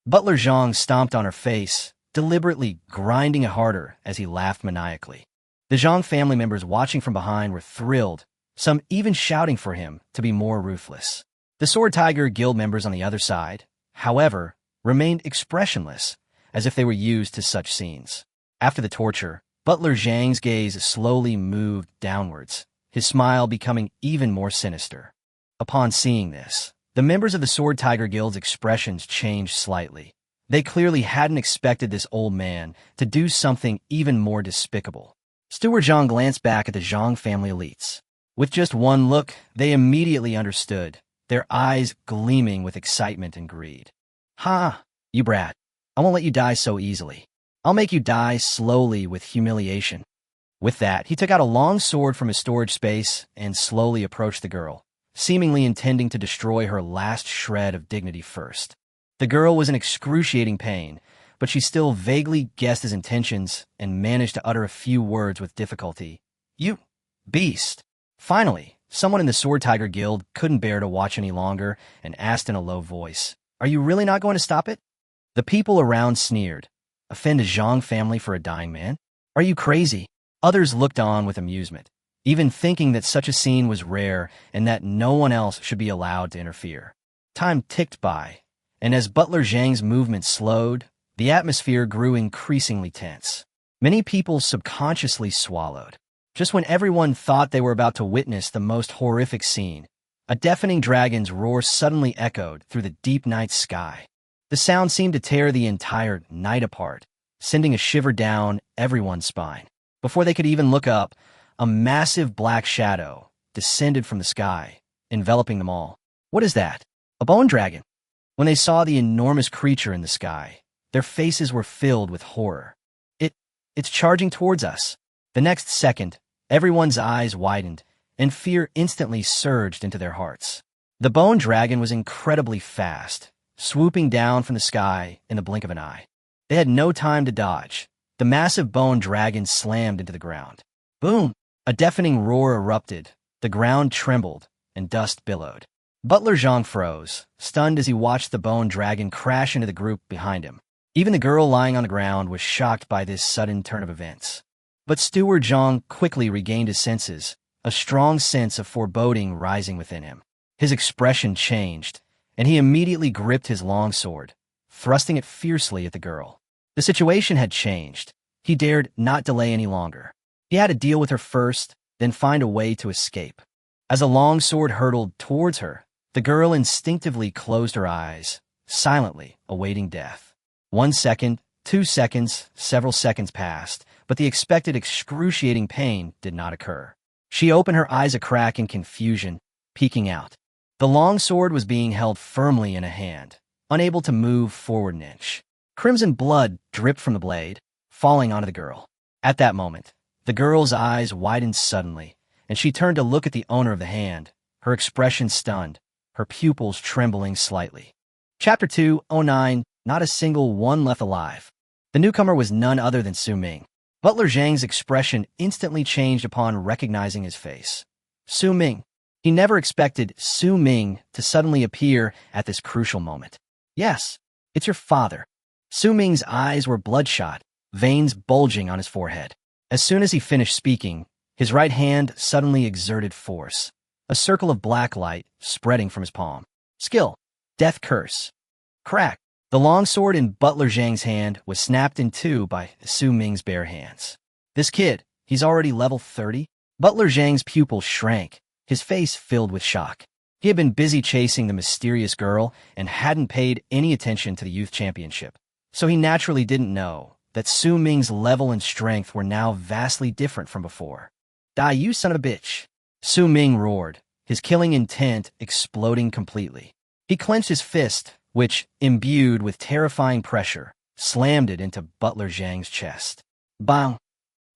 Butler Zhang stomped on her face, deliberately grinding it harder as he laughed maniacally. The Zhang family members watching from behind were thrilled, some even shouting for him to be more ruthless. The Sword Tiger Guild members on the other side, however, remained expressionless, as if they were used to such scenes. After the torture, Butler Zhang's gaze slowly moved downwards, his smile becoming even more sinister. Upon seeing this, the members of the Sword Tiger Guild's expressions changed slightly. They clearly hadn't expected this old man to do something even more despicable. Steward Zhang glanced back at the Zhang family elites. With just one look, they immediately understood, their eyes gleaming with excitement and greed. "Ha, you brat. I won't let you die so easily. I'll make you die slowly with humiliation." With that, he took out a long sword from his storage space and slowly approached the girl, seemingly intending to destroy her last shred of dignity first. The girl was in excruciating pain, but she still vaguely guessed his intentions and managed to utter a few words with difficulty. "You beast." Finally, someone in the Sword Tiger Guild couldn't bear to watch any longer and asked in a low voice, "Are you really not going to stop it?" The people around sneered. Offend a Zhang family for a dying man? Are you crazy? Others looked on with amusement, even thinking that such a scene was rare and that no one else should be allowed to interfere. Time ticked by, and as Butler Zhang's movement slowed, the atmosphere grew increasingly tense. Many people subconsciously swallowed. Just when everyone thought they were about to witness the most horrific scene, a deafening dragon's roar suddenly echoed through the deep night sky. The sound seemed to tear the entire night apart, sending a shiver down everyone's spine. Before they could even look up, a massive black shadow descended from the sky, enveloping them all. "What is that? A bone dragon?" When they saw the enormous creature in the sky, their faces were filled with horror. It's charging towards us." The next second, everyone's eyes widened, and fear instantly surged into their hearts. The bone dragon was incredibly fast, swooping down from the sky in the blink of an eye. They had no time to dodge. The massive bone dragon slammed into the ground. Boom! A deafening roar erupted, the ground trembled, and dust billowed. Butler Zhang froze, stunned as he watched the bone dragon crash into the group behind him. Even the girl lying on the ground was shocked by this sudden turn of events. But Steward Zhang quickly regained his senses, a strong sense of foreboding rising within him. His expression changed, and he immediately gripped his long sword, thrusting it fiercely at the girl. The situation had changed. He dared not delay any longer. He had to deal with her first, then find a way to escape. As a long sword hurtled towards her, the girl instinctively closed her eyes, silently awaiting death. 1 second, 2 seconds, several seconds passed, but the expected excruciating pain did not occur. She opened her eyes a crack in confusion, peeking out. The long sword was being held firmly in a hand, unable to move forward an inch. Crimson blood dripped from the blade, falling onto the girl. At that moment, the girl's eyes widened suddenly, and she turned to look at the owner of the hand, her expression stunned, her pupils trembling slightly. Chapter 209, Not a Single One Left Alive. The newcomer was none other than Su Ming. Butler Zhang's expression instantly changed upon recognizing his face. Su Ming. He never expected Su Ming to suddenly appear at this crucial moment. "Yes, it's your father." Su Ming's eyes were bloodshot, veins bulging on his forehead. As soon as he finished speaking, his right hand suddenly exerted force. A circle of black light spreading from his palm. Skill. Death Curse. Crack. The long sword in Butler Zhang's hand was snapped in two by Su Ming's bare hands. This kid, he's already level 30? Butler Zhang's pupils shrank, his face filled with shock. He had been busy chasing the mysterious girl and hadn't paid any attention to the youth championship, so he naturally didn't know that Su Ming's level and strength were now vastly different from before. "Die, you son of a bitch!" Su Ming roared, his killing intent exploding completely. He clenched his fist, which, imbued with terrifying pressure, slammed it into Butler Zhang's chest. Bang!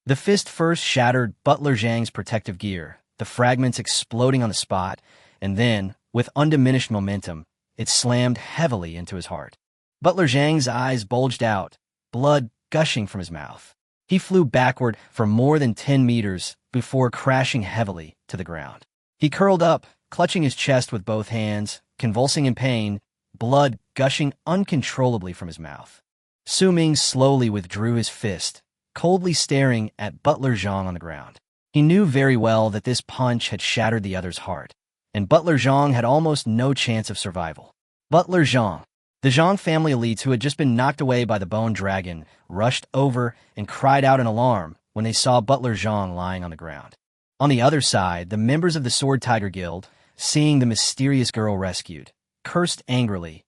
The fist first shattered Butler Zhang's protective gear, the fragments exploding on the spot, and then, with undiminished momentum, it slammed heavily into his heart. Butler Zhang's eyes bulged out, blood gushing from his mouth. He flew backward for more than 10 meters before crashing heavily to the ground. He curled up, clutching his chest with both hands, convulsing in pain, blood gushing uncontrollably from his mouth. Su Ming slowly withdrew his fist, coldly staring at Butler Zhang on the ground. He knew very well that this punch had shattered the other's heart, and Butler Zhang had almost no chance of survival. Butler Zhang. The Zhang family elites who had just been knocked away by the bone dragon rushed over and cried out in alarm when they saw Butler Zhang lying on the ground. On the other side, the members of the Sword Tiger Guild, seeing the mysterious girl rescued, cursed angrily.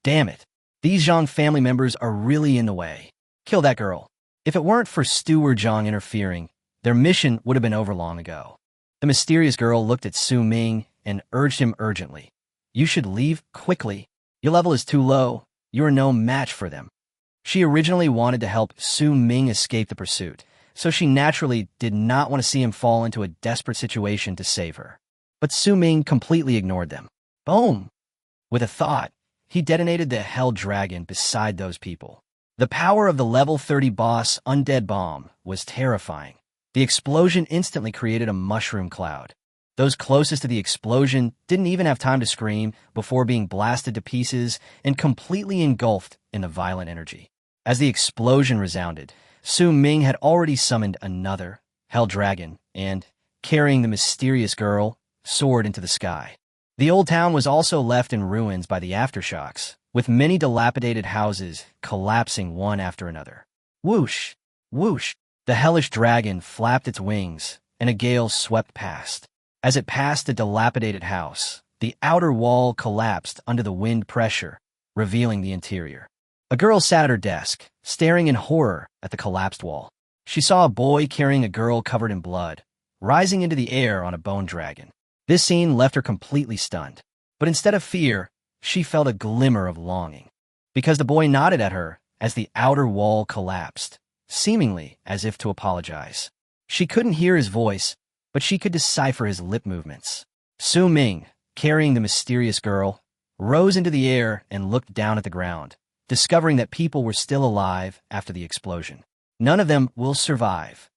Damn it. These Zhang family members are really in the way. Kill that girl. If it weren't for Steward Zhang interfering, their mission would have been over long ago. The mysterious girl looked at Su Ming and urged him urgently. You should leave quickly. Your level is too low. You are no match for them. She originally wanted to help Su Ming escape the pursuit, so she naturally did not want to see him fall into a desperate situation to save her. But Su Ming completely ignored them. Boom! With a thought, he detonated the Hell Dragon beside those people. The power of the level 30 boss Undead bomb was terrifying. The explosion instantly created a mushroom cloud. Those closest to the explosion didn't even have time to scream before being blasted to pieces and completely engulfed in the violent energy. As the explosion resounded, Su Ming had already summoned another Hell Dragon and, carrying the mysterious girl, soared into the sky. The old town was also left in ruins by the aftershocks, with many dilapidated houses collapsing one after another. Whoosh! Whoosh! The hellish dragon flapped its wings, and a gale swept past. As it passed a dilapidated house, the outer wall collapsed under the wind pressure, revealing the interior. A girl sat at her desk, staring in horror at the collapsed wall. She saw a boy carrying a girl covered in blood, rising into the air on a bone dragon. This scene left her completely stunned. But instead of fear, she felt a glimmer of longing, because the boy nodded at her as the outer wall collapsed, seemingly as if to apologize. She couldn't hear his voice, but she could decipher his lip movements. Su Ming, carrying the mysterious girl, rose into the air and looked down at the ground, discovering that people were still alive after the explosion. None of them will survive.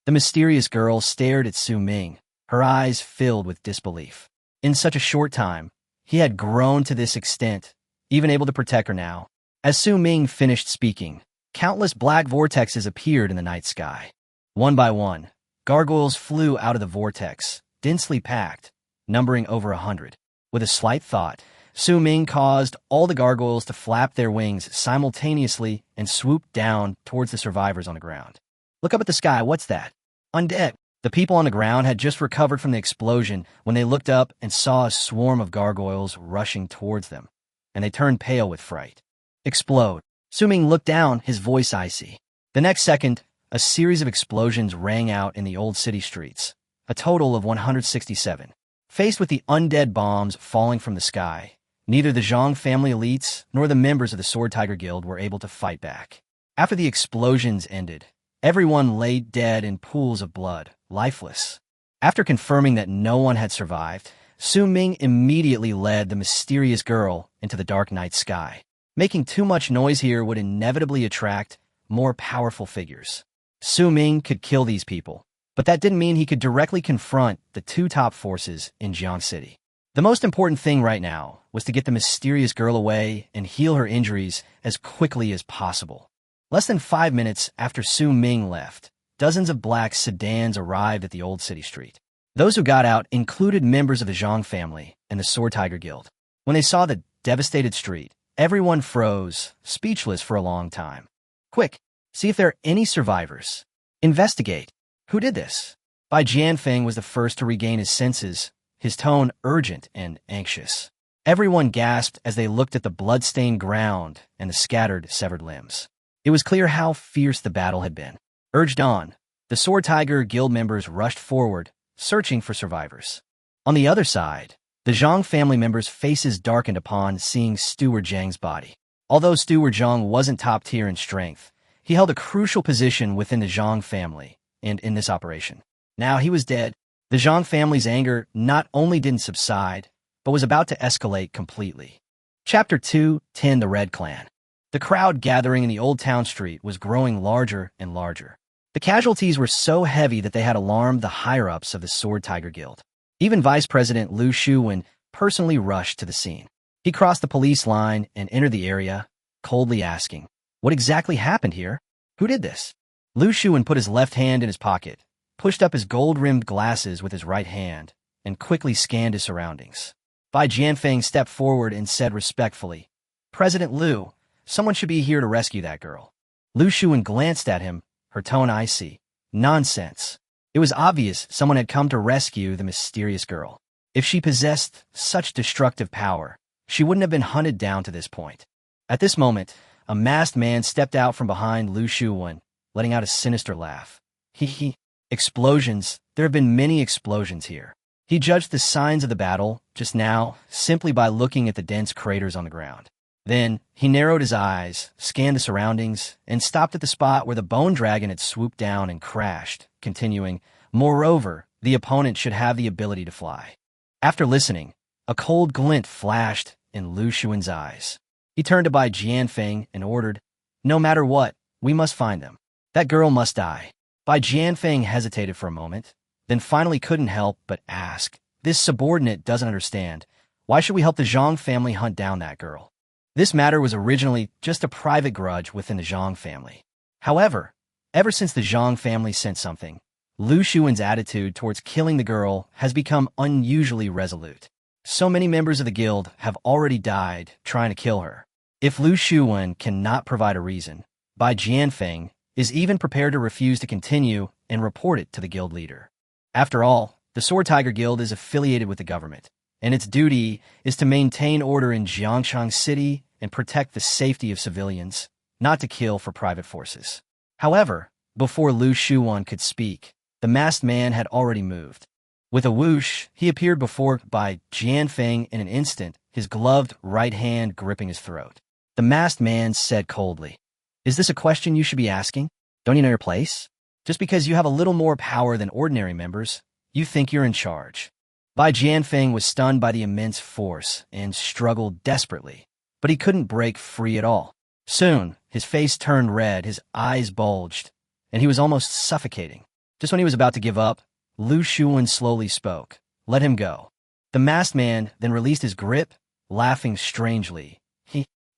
The mysterious girl stared at Su Ming, her eyes filled with disbelief. In such a short time, he had grown to this extent, even able to protect her now. As Su Ming finished speaking, countless black vortexes appeared in the night sky. One by one, gargoyles flew out of the vortex, densely packed, numbering over 100. With a slight thought, Su Ming caused all the gargoyles to flap their wings simultaneously and swoop down towards the survivors on the ground. Look up at the sky, what's that? Undead! The people on the ground had just recovered from the explosion when they looked up and saw a swarm of gargoyles rushing towards them, and they turned pale with fright. Explode. Su Ming looked down, his voice icy. The next second, a series of explosions rang out in the old city streets, a total of 167. Faced with the undead bombs falling from the sky, neither the Zhang family elites nor the members of the Sword Tiger Guild were able to fight back. After the explosions ended, everyone lay dead in pools of blood, lifeless. After confirming that no one had survived, Su Ming immediately led the mysterious girl into the dark night sky. Making too much noise here would inevitably attract more powerful figures. Su Ming could kill these people, but that didn't mean he could directly confront the two top forces in Jian City. The most important thing right now was to get the mysterious girl away and heal her injuries as quickly as possible. Less than 5 minutes after Su Ming left, dozens of black sedans arrived at the old city street. Those who got out included members of the Zhang family and the Sword Tiger Guild. When they saw the devastated street, everyone froze, speechless for a long time. Quick, see if there are any survivors. Investigate. Who did this? Bai Jianfeng was the first to regain his senses, his tone urgent and anxious. Everyone gasped as they looked at the blood-stained ground and the scattered, severed limbs. It was clear how fierce the battle had been. Urged on, the Sword Tiger Guild members rushed forward, searching for survivors. On the other side, the Zhang family members' faces darkened upon seeing Steward Zhang's body. Although Steward Zhang wasn't top tier in strength, he held a crucial position within the Zhang family and in this operation. Now he was dead. The Zhang family's anger not only didn't subside, but was about to escalate completely. Chapter 2:10 The Red Clan. The crowd gathering in the old town street was growing larger and larger. The casualties were so heavy that they had alarmed the higher-ups of the Sword Tiger Guild. Even Vice President Lu Shuwen personally rushed to the scene. He crossed the police line and entered the area, coldly asking, "What exactly happened here? Who did this?" Lu Shuwen put his left hand in his pocket, pushed up his gold-rimmed glasses with his right hand, and quickly scanned his surroundings. Bai Jianfeng stepped forward and said respectfully, President Liu, someone should be here to rescue that girl. Lu Shuwen glanced at him, her tone icy. Nonsense. It was obvious someone had come to rescue the mysterious girl. If she possessed such destructive power, she wouldn't have been hunted down to this point. At this moment, a masked man stepped out from behind Lu Shuwen, letting out a sinister laugh. He. Explosions. There have been many explosions here. He judged the signs of the battle, just now, simply by looking at the dense craters on the ground. Then, he narrowed his eyes, scanned the surroundings, and stopped at the spot where the bone dragon had swooped down and crashed, continuing, "Moreover, the opponent should have the ability to fly." After listening, a cold glint flashed in Lu Shuwen's eyes. He turned to Bai Jianfeng and ordered, "No matter what, we must find them. That girl must die." Bai Jianfeng hesitated for a moment, then finally couldn't help but ask, "This subordinate doesn't understand. Why should we help the Zhang family hunt down that girl?" This matter was originally just a private grudge within the Zhang family. However, ever since the Zhang family sent something, Lu Shuwen's attitude towards killing the girl has become unusually resolute. So many members of the guild have already died trying to kill her. If Lu Shuwen cannot provide a reason, Bai Jianfeng is even prepared to refuse to continue and report it to the guild leader. After all, the Sword Tiger Guild is affiliated with the government, and its duty is to maintain order in Jiangshang City and protect the safety of civilians, not to kill for private forces. However, before Lu Shuwen could speak, the masked man had already moved. With a whoosh, he appeared before Bai Jianfeng in an instant, his gloved right hand gripping his throat. The masked man said coldly, "Is this a question you should be asking? Don't you know your place? Just because you have a little more power than ordinary members, you think you're in charge." Bai Jianfeng was stunned by the immense force and struggled desperately, but he couldn't break free at all. Soon, his face turned red, his eyes bulged, and he was almost suffocating. Just when he was about to give up, Lu Shuwen slowly spoke. "Let him go." The masked man then released his grip, laughing strangely.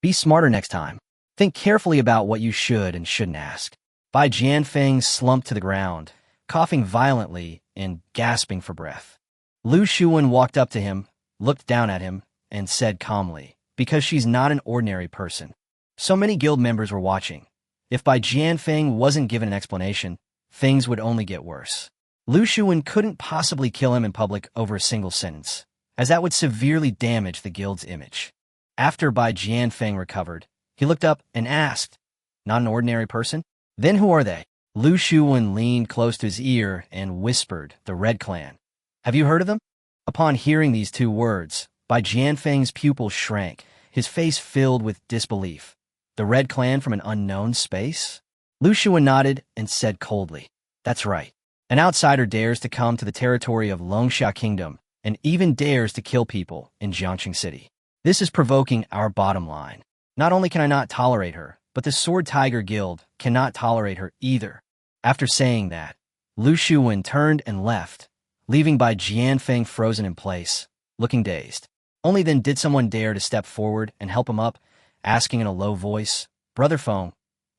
"Be smarter next time. Think carefully about what you should and shouldn't ask." Bai Jianfeng slumped to the ground, coughing violently and gasping for breath. Lu Shuwen walked up to him, looked down at him, and said calmly, "Because she's not an ordinary person." So many guild members were watching. If Bai Jianfeng wasn't given an explanation, things would only get worse. Lu Shuwen couldn't possibly kill him in public over a single sentence, as that would severely damage the guild's image. After Bai Jianfeng recovered, he looked up and asked, "Not an ordinary person? Then who are they?" Lu Shuwen leaned close to his ear and whispered, "The Red Clan. Have you heard of them?" Upon hearing these two words, Bai Jianfeng's pupils shrank, his face filled with disbelief. The Red Clan from an unknown space? Lu Shuwen nodded and said coldly, "That's right. An outsider dares to come to the territory of Longsha Kingdom and even dares to kill people in Jiangshang City. This is provoking our bottom line. Not only can I not tolerate her, but the Sword Tiger Guild cannot tolerate her either." After saying that, Lu Shuwen turned and left, leaving Bai Jianfeng frozen in place, looking dazed. Only then did someone dare to step forward and help him up, asking in a low voice, "Brother Feng,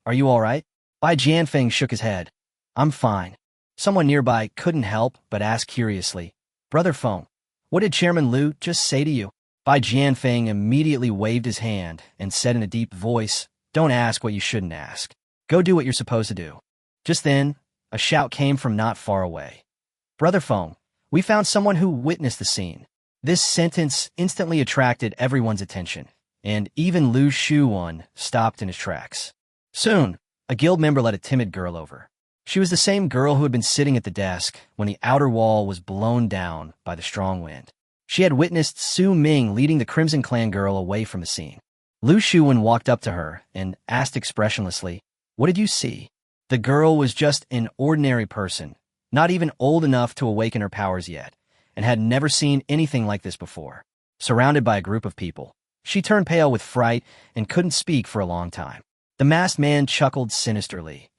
are you all right?" Bai Jianfeng shook his head. "I'm fine." Someone nearby couldn't help but ask curiously, "Brother Feng, what did Chairman Liu just say to you?" Bai Jianfeng immediately waved his hand and said in a deep voice, "Don't ask what you shouldn't ask. Go do what you're supposed to do." Just then, a shout came from not far away. "Brother Feng, we found someone who witnessed the scene." This sentence instantly attracted everyone's attention, and even Lu Shuwen stopped in his tracks. Soon, a guild member led a timid girl over. She was the same girl who had been sitting at the desk when the outer wall was blown down by the strong wind. She had witnessed Su Ming leading the Crimson Clan girl away from the scene. Lu Shuwen walked up to her and asked expressionlessly, "What did you see?" The girl was just an ordinary person, not even old enough to awaken her powers yet, and had never seen anything like this before. Surrounded by a group of people, she turned pale with fright and couldn't speak for a long time. The masked man chuckled sinisterly.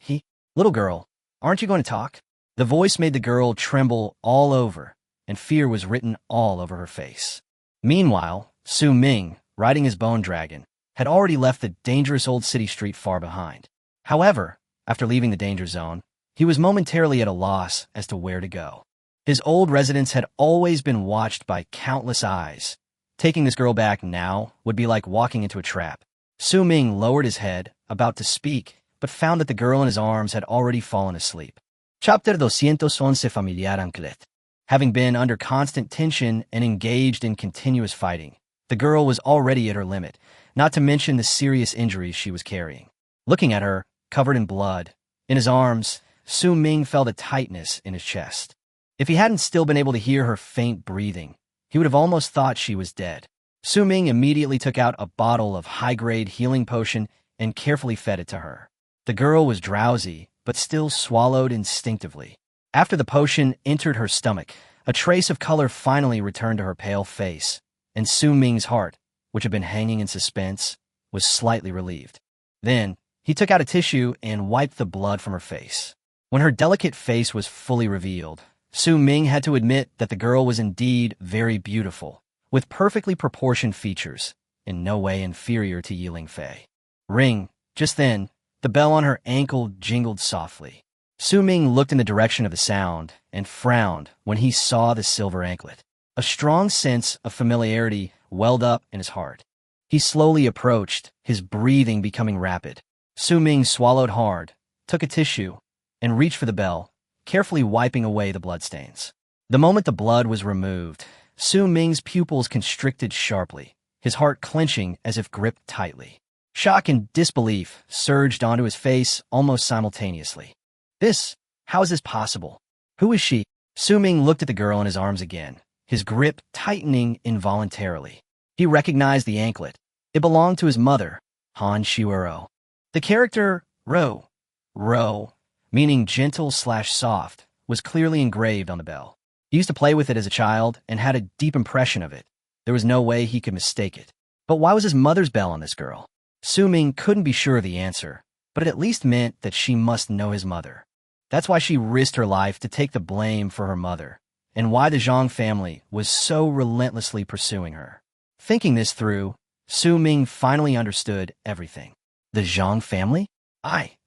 "Little girl, aren't you going to talk?" The voice made the girl tremble all over, and fear was written all over her face. Meanwhile, Su Ming, riding his bone dragon, had already left the dangerous old city street far behind. However, after leaving the danger zone, he was momentarily at a loss as to where to go. His old residence had always been watched by countless eyes, Taking this girl back now would be like walking into a trap. Su Ming lowered his head, about to speak, but found that the girl in his arms had already fallen asleep. Chapter 211 Familiar Anclet. Having been under constant tension and engaged in continuous fighting, the girl was already at her limit, not to mention the serious injuries she was carrying. Looking at her, covered in blood, in his arms, Su Ming felt a tightness in his chest. If he hadn't still been able to hear her faint breathing, he would have almost thought she was dead. Su Ming immediately took out a bottle of high-grade healing potion and carefully fed it to her. The girl was drowsy, but still swallowed instinctively. After the potion entered her stomach, a trace of color finally returned to her pale face, and Su Ming's heart, which had been hanging in suspense, was slightly relieved. Then, he took out a tissue and wiped the blood from her face. When her delicate face was fully revealed, Su Ming had to admit that the girl was indeed very beautiful, with perfectly proportioned features, in no way inferior to Yiling Fei. Ring. Just then, the bell on her ankle jingled softly. Su Ming looked in the direction of the sound and frowned when he saw the silver anklet. A strong sense of familiarity welled up in his heart. He slowly approached, his breathing becoming rapid. Su Ming swallowed hard, took a tissue, and reached for the bell, carefully wiping away the bloodstains. The moment the blood was removed, Su Ming's pupils constricted sharply, his heart clenching as if gripped tightly. Shock and disbelief surged onto his face almost simultaneously. How is this possible? Who is she? Su Ming looked at the girl in his arms again, his grip tightening involuntarily. He recognized the anklet. It belonged to his mother, Han Shuero. The character Ro, meaning gentle/soft, was clearly engraved on the bell. He used to play with it as a child and had a deep impression of it. There was no way he could mistake it. But why was his mother's bell on this girl? Su Ming couldn't be sure of the answer, but it at least meant that she must know his mother. That's why she risked her life to take the blame for her mother, and why the Zhang family was so relentlessly pursuing her. Thinking this through, Su Ming finally understood everything. The Zhang family?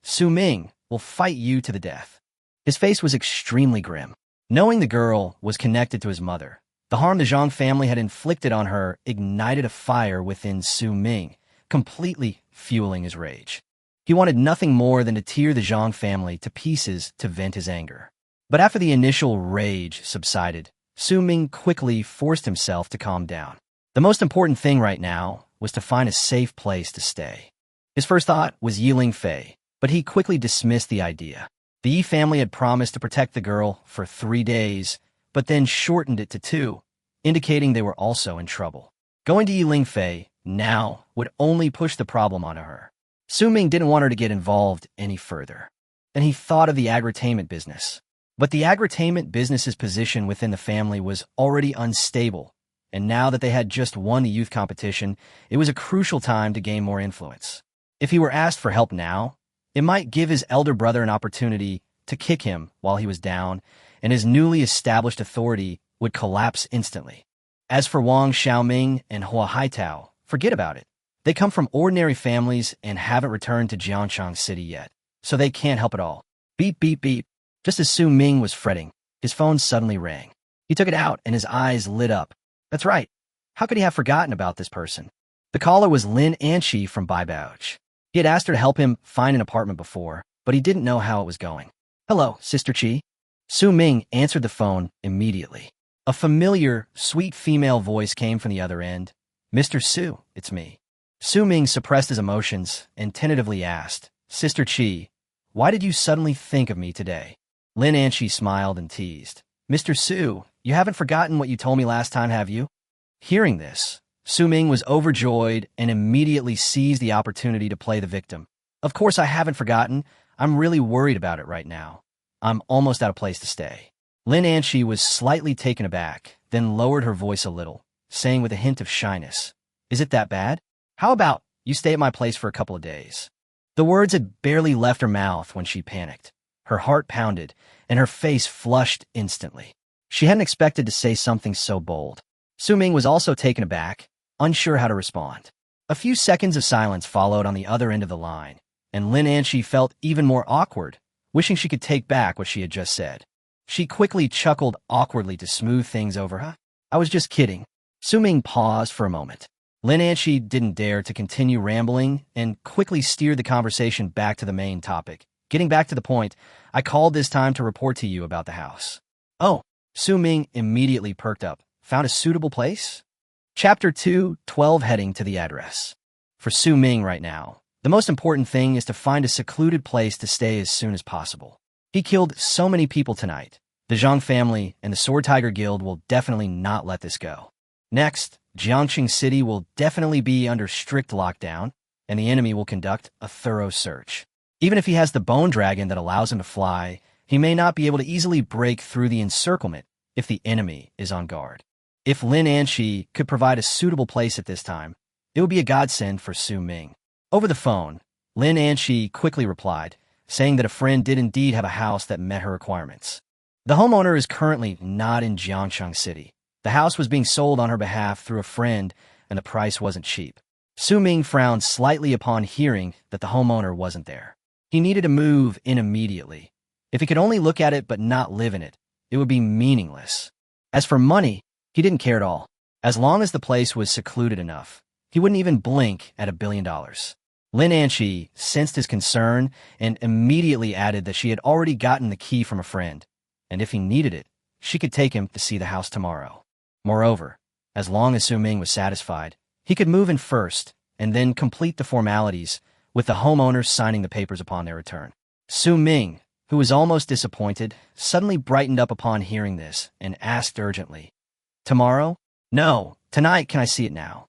Su Ming, will fight you to the death. His face was extremely grim. Knowing the girl was connected to his mother, the harm the Zhang family had inflicted on her ignited a fire within Su Ming, completely fueling his rage. He wanted nothing more than to tear the Zhang family to pieces to vent his anger. But after the initial rage subsided, Su Ming quickly forced himself to calm down. The most important thing right now was to find a safe place to stay. His first thought was Yiling Fei, but he quickly dismissed the idea. The Yi family had promised to protect the girl for 3 days, but then shortened it to 2, indicating they were also in trouble. Going to Yiling Fei now would only push the problem onto her. Su Ming didn't want her to get involved any further. Then he thought of the agritainment business. But the agritainment business's position within the family was already unstable, and now that they had just won the youth competition, it was a crucial time to gain more influence. If he were asked for help now, it might give his elder brother an opportunity to kick him while he was down, and his newly established authority would collapse instantly. As for Wang Xiaoming and Hua Haitao, forget about it. They come from ordinary families and haven't returned to Jiangchang City yet, so they can't help at all. Beep, beep, beep. Just as Su Ming was fretting, his phone suddenly rang. He took it out and his eyes lit up. That's right. How could he have forgotten about this person? The caller was Lin Anchi from Baibouch. He had asked her to help him find an apartment before, but he didn't know how it was going. Hello, Sister Chi. Su Ming answered the phone immediately. A familiar, sweet female voice came from the other end. Mr. Su, it's me. Su Ming suppressed his emotions and tentatively asked, Sister Chi, why did you suddenly think of me today? Lin Anchi smiled and teased. Mr. Su, you haven't forgotten what you told me last time, have you? Hearing this, Su Ming was overjoyed and immediately seized the opportunity to play the victim. Of course I haven't forgotten. I'm really worried about it right now. I'm almost out of place to stay. Lin Anchi was slightly taken aback, then lowered her voice a little, saying with a hint of shyness, Is it that bad? How about you stay at my place for a couple of days? The words had barely left her mouth when she panicked. Her heart pounded, and her face flushed instantly. She hadn't expected to say something so bold. Su Ming was also taken aback, unsure how to respond. A few seconds of silence followed on the other end of the line, and Lin Anchi felt even more awkward, wishing she could take back what she had just said. She quickly chuckled awkwardly to smooth things over. I was just kidding. Su Ming paused for a moment. Lin Anshi didn't dare to continue rambling and quickly steered the conversation back to the main topic. Getting back to the point, I called this time to report to you about the house. Oh, Su Ming immediately perked up. Found a suitable place? Chapter 2, 12 heading to the address. For Su Ming right now, the most important thing is to find a secluded place to stay as soon as possible. He killed so many people tonight. The Zhang family and the Sword Tiger Guild will definitely not let this go. Next, Jiangxing City will definitely be under strict lockdown, and the enemy will conduct a thorough search. Even if he has the bone dragon that allows him to fly, he may not be able to easily break through the encirclement if the enemy is on guard. If Lin Anshi could provide a suitable place at this time, it would be a godsend for Su Ming. Over the phone, Lin Anshi quickly replied, saying that a friend did indeed have a house that met her requirements. The homeowner is currently not in Jiangxing City. The house was being sold on her behalf through a friend, and the price wasn't cheap. Su Ming frowned slightly upon hearing that the homeowner wasn't there. He needed to move in immediately. If he could only look at it but not live in it, it would be meaningless. As for money, he didn't care at all. As long as the place was secluded enough, he wouldn't even blink at $1 billion. Lin Anshi sensed his concern and immediately added that she had already gotten the key from a friend, and if he needed it, she could take him to see the house tomorrow. Moreover, as long as Su Ming was satisfied, he could move in first and then complete the formalities, with the homeowners signing the papers upon their return. Su Ming, who was almost disappointed, suddenly brightened up upon hearing this and asked urgently, "Tomorrow? No, tonight. Can I see it now?"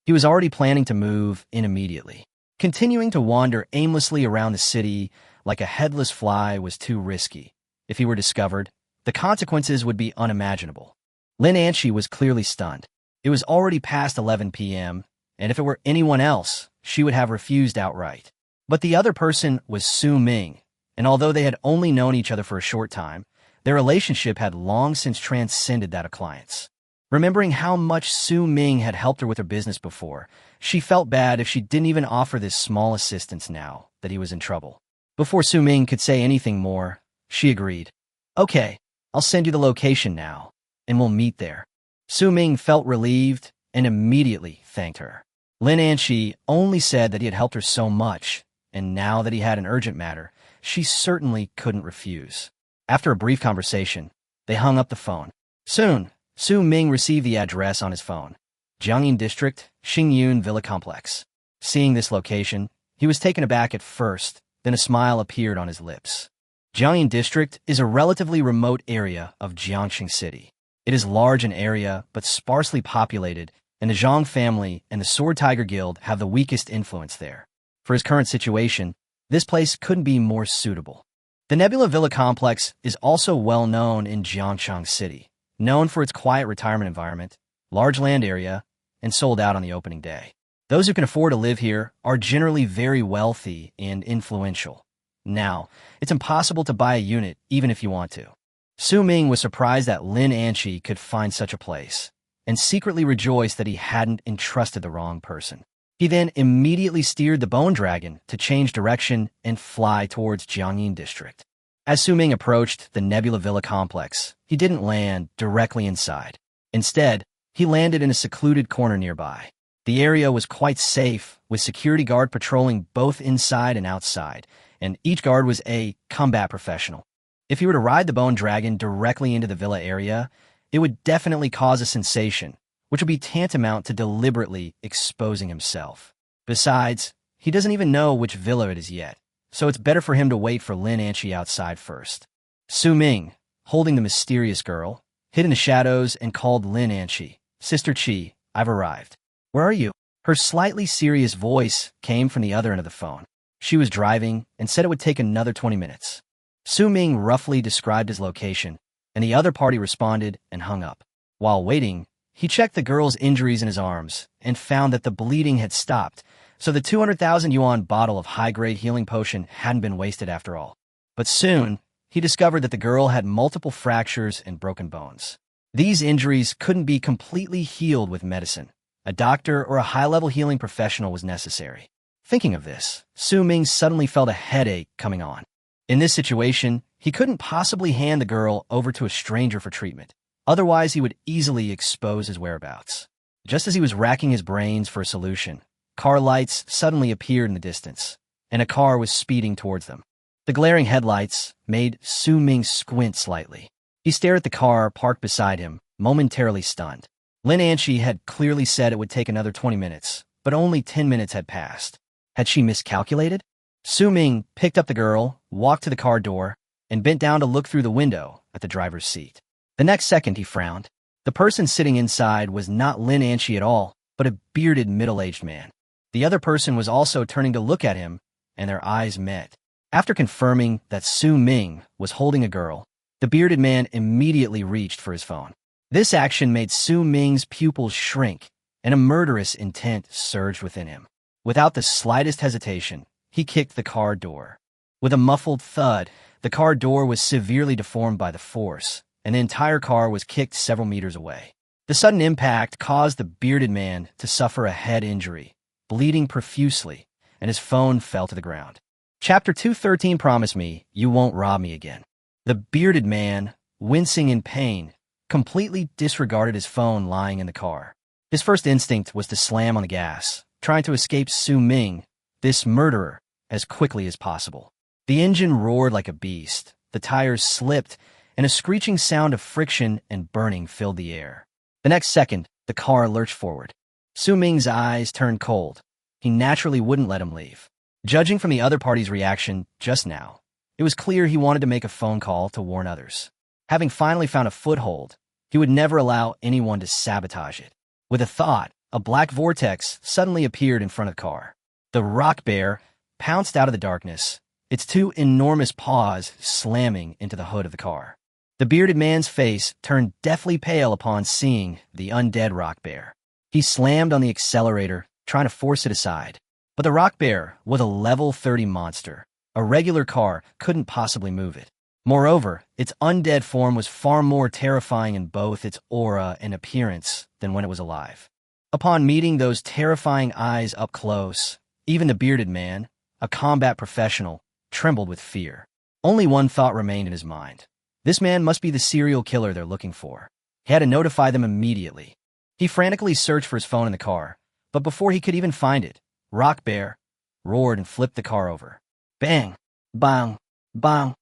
He was already planning to move in immediately. Continuing to wander aimlessly around the city like a headless fly was too risky. If he were discovered, the consequences would be unimaginable. Lin Anshi was clearly stunned. It was already past 11 p.m., and if it were anyone else, she would have refused outright. But the other person was Su Ming, and although they had only known each other for a short time, their relationship had long since transcended that of clients. Remembering how much Su Ming had helped her with her business before, she felt bad if she didn't even offer this small assistance now that he was in trouble. Before Su Ming could say anything more, she agreed. "Okay, I'll send you the location now, and we'll meet there." Su Ming felt relieved and immediately thanked her. Lin Anshi only said that he had helped her so much, and now that he had an urgent matter, she certainly couldn't refuse. After a brief conversation, they hung up the phone. Soon, Su Ming received the address on his phone. Jiangyin District, Xingyun Villa Complex. Seeing this location, he was taken aback at first, then a smile appeared on his lips. Jiangyin District is a relatively remote area of Jiangxing City. It is large in area, but sparsely populated, and the Zhang family and the Sword Tiger Guild have the weakest influence there. For his current situation, this place couldn't be more suitable. The Nebula Villa Complex is also well known in Jiangxing City, known for its quiet retirement environment, large land area, and sold out on the opening day. Those who can afford to live here are generally very wealthy and influential. Now, it's impossible to buy a unit even if you want to. Su Ming was surprised that Lin Anshi could find such a place, and secretly rejoiced that he hadn't entrusted the wrong person. He then immediately steered the bone dragon to change direction and fly towards Jiangyin District. As Su Ming approached the Nebula Villa complex, he didn't land directly inside. Instead, he landed in a secluded corner nearby. The area was quite safe, with security guard patrolling both inside and outside, and each guard was a combat professional. If he were to ride the bone dragon directly into the villa area, it would definitely cause a sensation, which would be tantamount to deliberately exposing himself. Besides, he doesn't even know which villa it is yet, so it's better for him to wait for Lin Anshi outside first. Su Ming, holding the mysterious girl, hid in the shadows and called Lin Anshi. "Sister Chi, I've arrived." "Where are you?" Her slightly serious voice came from the other end of the phone. She was driving and said it would take another 20 minutes. Su Ming roughly described his location, and the other party responded and hung up. While waiting, he checked the girl's injuries in his arms and found that the bleeding had stopped, so the 200,000 yuan bottle of high-grade healing potion hadn't been wasted after all. But soon, he discovered that the girl had multiple fractures and broken bones. These injuries couldn't be completely healed with medicine. A doctor or a high-level healing professional was necessary. Thinking of this, Su Ming suddenly felt a headache coming on. In this situation, he couldn't possibly hand the girl over to a stranger for treatment. Otherwise, he would easily expose his whereabouts. Just as he was racking his brains for a solution, car lights suddenly appeared in the distance, and a car was speeding towards them. The glaring headlights made Su Ming squint slightly. He stared at the car parked beside him, momentarily stunned. Lin Anshi had clearly said it would take another 20 minutes, but only 10 minutes had passed. Had she miscalculated? Su Ming picked up the girl, walked to the car door, and bent down to look through the window at the driver's seat. The next second, he frowned. The person sitting inside was not Lin Anshi at all, but a bearded middle-aged man. The other person was also turning to look at him, and their eyes met. After confirming that Su Ming was holding a girl, the bearded man immediately reached for his phone. This action made Su Ming's pupils shrink, and a murderous intent surged within him. Without the slightest hesitation, he kicked the car door. With a muffled thud, the car door was severely deformed by the force, and the entire car was kicked several meters away. The sudden impact caused the bearded man to suffer a head injury, bleeding profusely, and his phone fell to the ground. Chapter 213. Promise me you won't rob me again. The bearded man, wincing in pain, completely disregarded his phone lying in the car. His first instinct was to slam on the gas, trying to escape Su Ming, this murderer, as quickly as possible. The engine roared like a beast, the tires slipped, and a screeching sound of friction and burning filled the air. The next second, the car lurched forward. Su Ming's eyes turned cold. He naturally wouldn't let him leave. Judging from the other party's reaction just now, it was clear he wanted to make a phone call to warn others. Having finally found a foothold, he would never allow anyone to sabotage it. With a thought, a black vortex suddenly appeared in front of the car. The rock bear pounced out of the darkness, its two enormous paws slamming into the hood of the car. The bearded man's face turned deathly pale upon seeing the undead rock bear. He slammed on the accelerator, trying to force it aside. But the rock bear was a level 30 monster. A regular car couldn't possibly move it. Moreover, its undead form was far more terrifying in both its aura and appearance than when it was alive. Upon meeting those terrifying eyes up close, even the bearded man, a combat professional, trembled with fear. Only one thought remained in his mind. This man must be the serial killer they're looking for. He had to notify them immediately. He frantically searched for his phone in the car, but before he could even find it, Rock Bear roared and flipped the car over. Bang! Bang! Bang!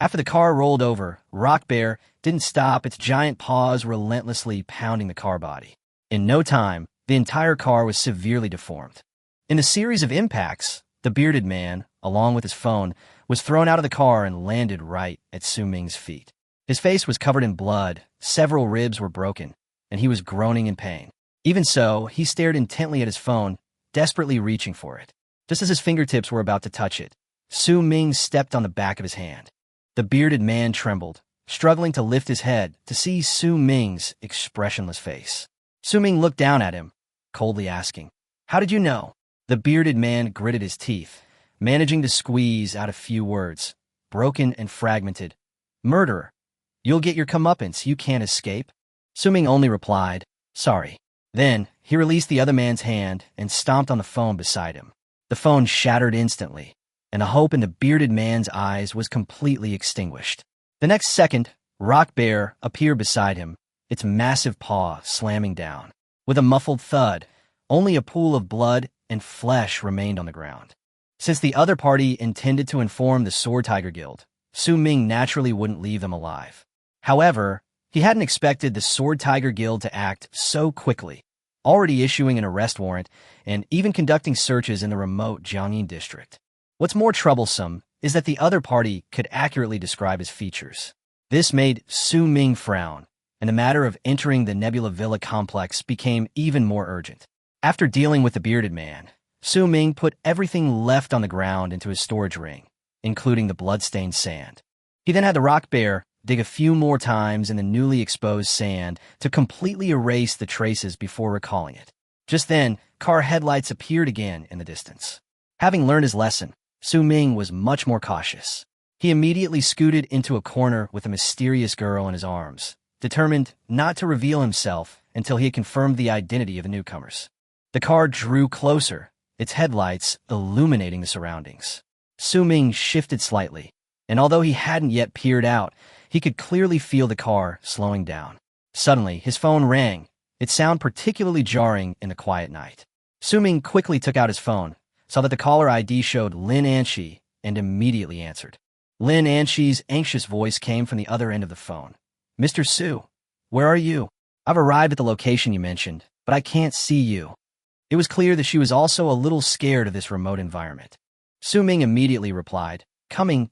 After the car rolled over, Rock Bear didn't stop, its giant paws relentlessly pounding the car body. In no time, the entire car was severely deformed. In a series of impacts, the bearded man, along with his phone, was thrown out of the car and landed right at Su Ming's feet. His face was covered in blood, several ribs were broken, and he was groaning in pain. Even so, he stared intently at his phone, desperately reaching for it. Just as his fingertips were about to touch it, Su Ming stepped on the back of his hand. The bearded man trembled, struggling to lift his head to see Su Ming's expressionless face. Su Ming looked down at him, coldly asking, "How did you know?" The bearded man gritted his teeth, managing to squeeze out a few words, broken and fragmented. "Murderer. You'll get your comeuppance, you can't escape." Su Ming only replied, "Sorry." Then, he released the other man's hand and stomped on the phone beside him. The phone shattered instantly, and the hope in the bearded man's eyes was completely extinguished. The next second, Rock Bear appeared beside him, its massive paw slamming down. With a muffled thud, only a pool of blood and flesh remained on the ground. Since the other party intended to inform the Sword Tiger Guild, Su Ming naturally wouldn't leave them alive. However, he hadn't expected the Sword Tiger Guild to act so quickly, already issuing an arrest warrant and even conducting searches in the remote Jiangyin district. What's more troublesome is that the other party could accurately describe his features. This made Su Ming frown, and the matter of entering the Nebula Villa complex became even more urgent. After dealing with the bearded man, Su Ming put everything left on the ground into his storage ring, including the blood-stained sand. He then had the rock bear dig a few more times in the newly exposed sand to completely erase the traces before recalling it. Just then, car headlights appeared again in the distance. Having learned his lesson, Su Ming was much more cautious. He immediately scooted into a corner with a mysterious girl in his arms, determined not to reveal himself until he had confirmed the identity of the newcomers. The car drew closer, its headlights illuminating the surroundings. Su Ming shifted slightly, and although he hadn't yet peered out, he could clearly feel the car slowing down. Suddenly, his phone rang, It sounded particularly jarring in the quiet night. Su-ming quickly took out his phone, saw that the caller ID showed Lin Anshi, and immediately answered. Lin Anshi's anxious voice came from the other end of the phone. Mr. Su, where are you? I've arrived at the location you mentioned, but I can't see you. It was clear that she was also a little scared of this remote environment. Su-ming immediately replied, Coming.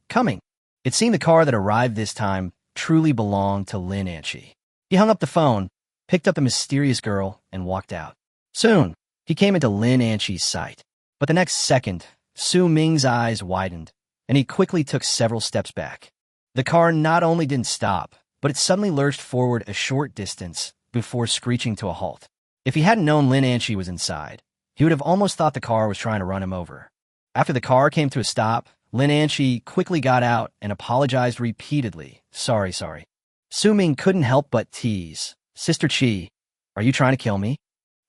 It seemed the car that arrived this time truly belonged to Lin Anshi. He hung up the phone, picked up the mysterious girl, and walked out. Soon, he came into Lin Anshi's sight. But the next second, Su-ming's eyes widened, and he quickly took several steps back. The car not only didn't stop, but it suddenly lurched forward a short distance before screeching to a halt. If he hadn't known Lin Anshi was inside, he would have almost thought the car was trying to run him over. After the car came to a stop, Lin Anshi quickly got out and apologized repeatedly. Sorry. Su-ming couldn't help but tease. Sister Chi, are you trying to kill me?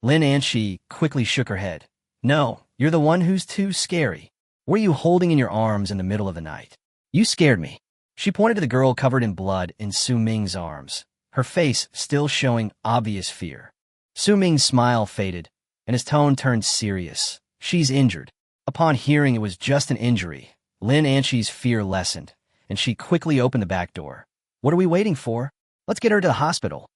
Lin Anshi quickly shook her head. No, you're the one who's too scary. What are you holding in your arms in the middle of the night? You scared me. She pointed to the girl covered in blood in Su-ming's arms, her face still showing obvious fear. Su-ming's smile faded, and his tone turned serious. She's injured. Upon hearing it was just an injury, Lin Anshi's fear lessened, and she quickly opened the back door. What are we waiting for? Let's get her to the hospital.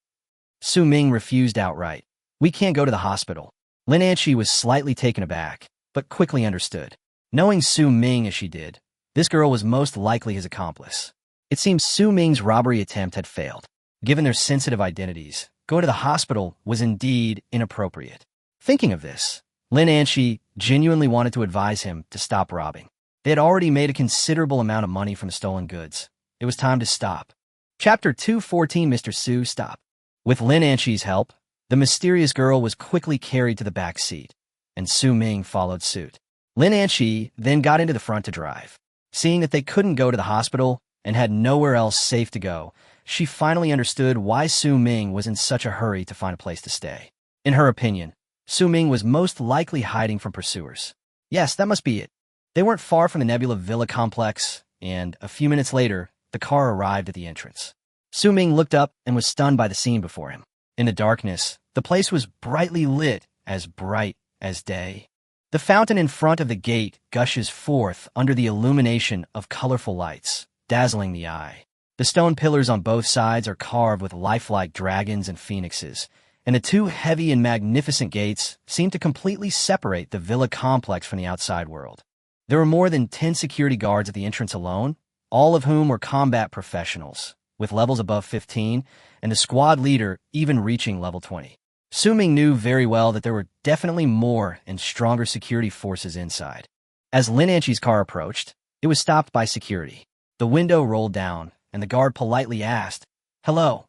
Su-ming refused outright. We can't go to the hospital. Lin Anshi was slightly taken aback, but quickly understood. Knowing Su-ming as she did, this girl was most likely his accomplice. It seems Su-ming's robbery attempt had failed. Given their sensitive identities, going to the hospital was indeed inappropriate. Thinking of this, Lin Anshi genuinely wanted to advise him to stop robbing. They had already made a considerable amount of money from the stolen goods. It was time to stop. Chapter 214 Mr. Su Stop. With Lin Anshi's help, the mysterious girl was quickly carried to the back seat, and Su-ming followed suit. Lin Anshi then got into the front to drive. Seeing that they couldn't go to the hospital and had nowhere else safe to go, she finally understood why Su-ming was in such a hurry to find a place to stay. In her opinion, Su-ming was most likely hiding from pursuers. Yes, that must be it. They weren't far from the Nebula Villa complex, and a few minutes later, the car arrived at the entrance. Su-ming looked up and was stunned by the scene before him. In the darkness, the place was brightly lit, as bright as day. The fountain in front of the gate gushes forth under the illumination of colorful lights, dazzling the eye. The stone pillars on both sides are carved with lifelike dragons and phoenixes, and the two heavy and magnificent gates seem to completely separate the villa complex from the outside world. There were more than 10 security guards at the entrance alone, all of whom were combat professionals, with levels above 15, and the squad leader even reaching level 20. Su-ming knew very well that there were definitely more and stronger security forces inside. As Lin Anshi's car approached, it was stopped by security. The window rolled down, and the guard politely asked, Hello,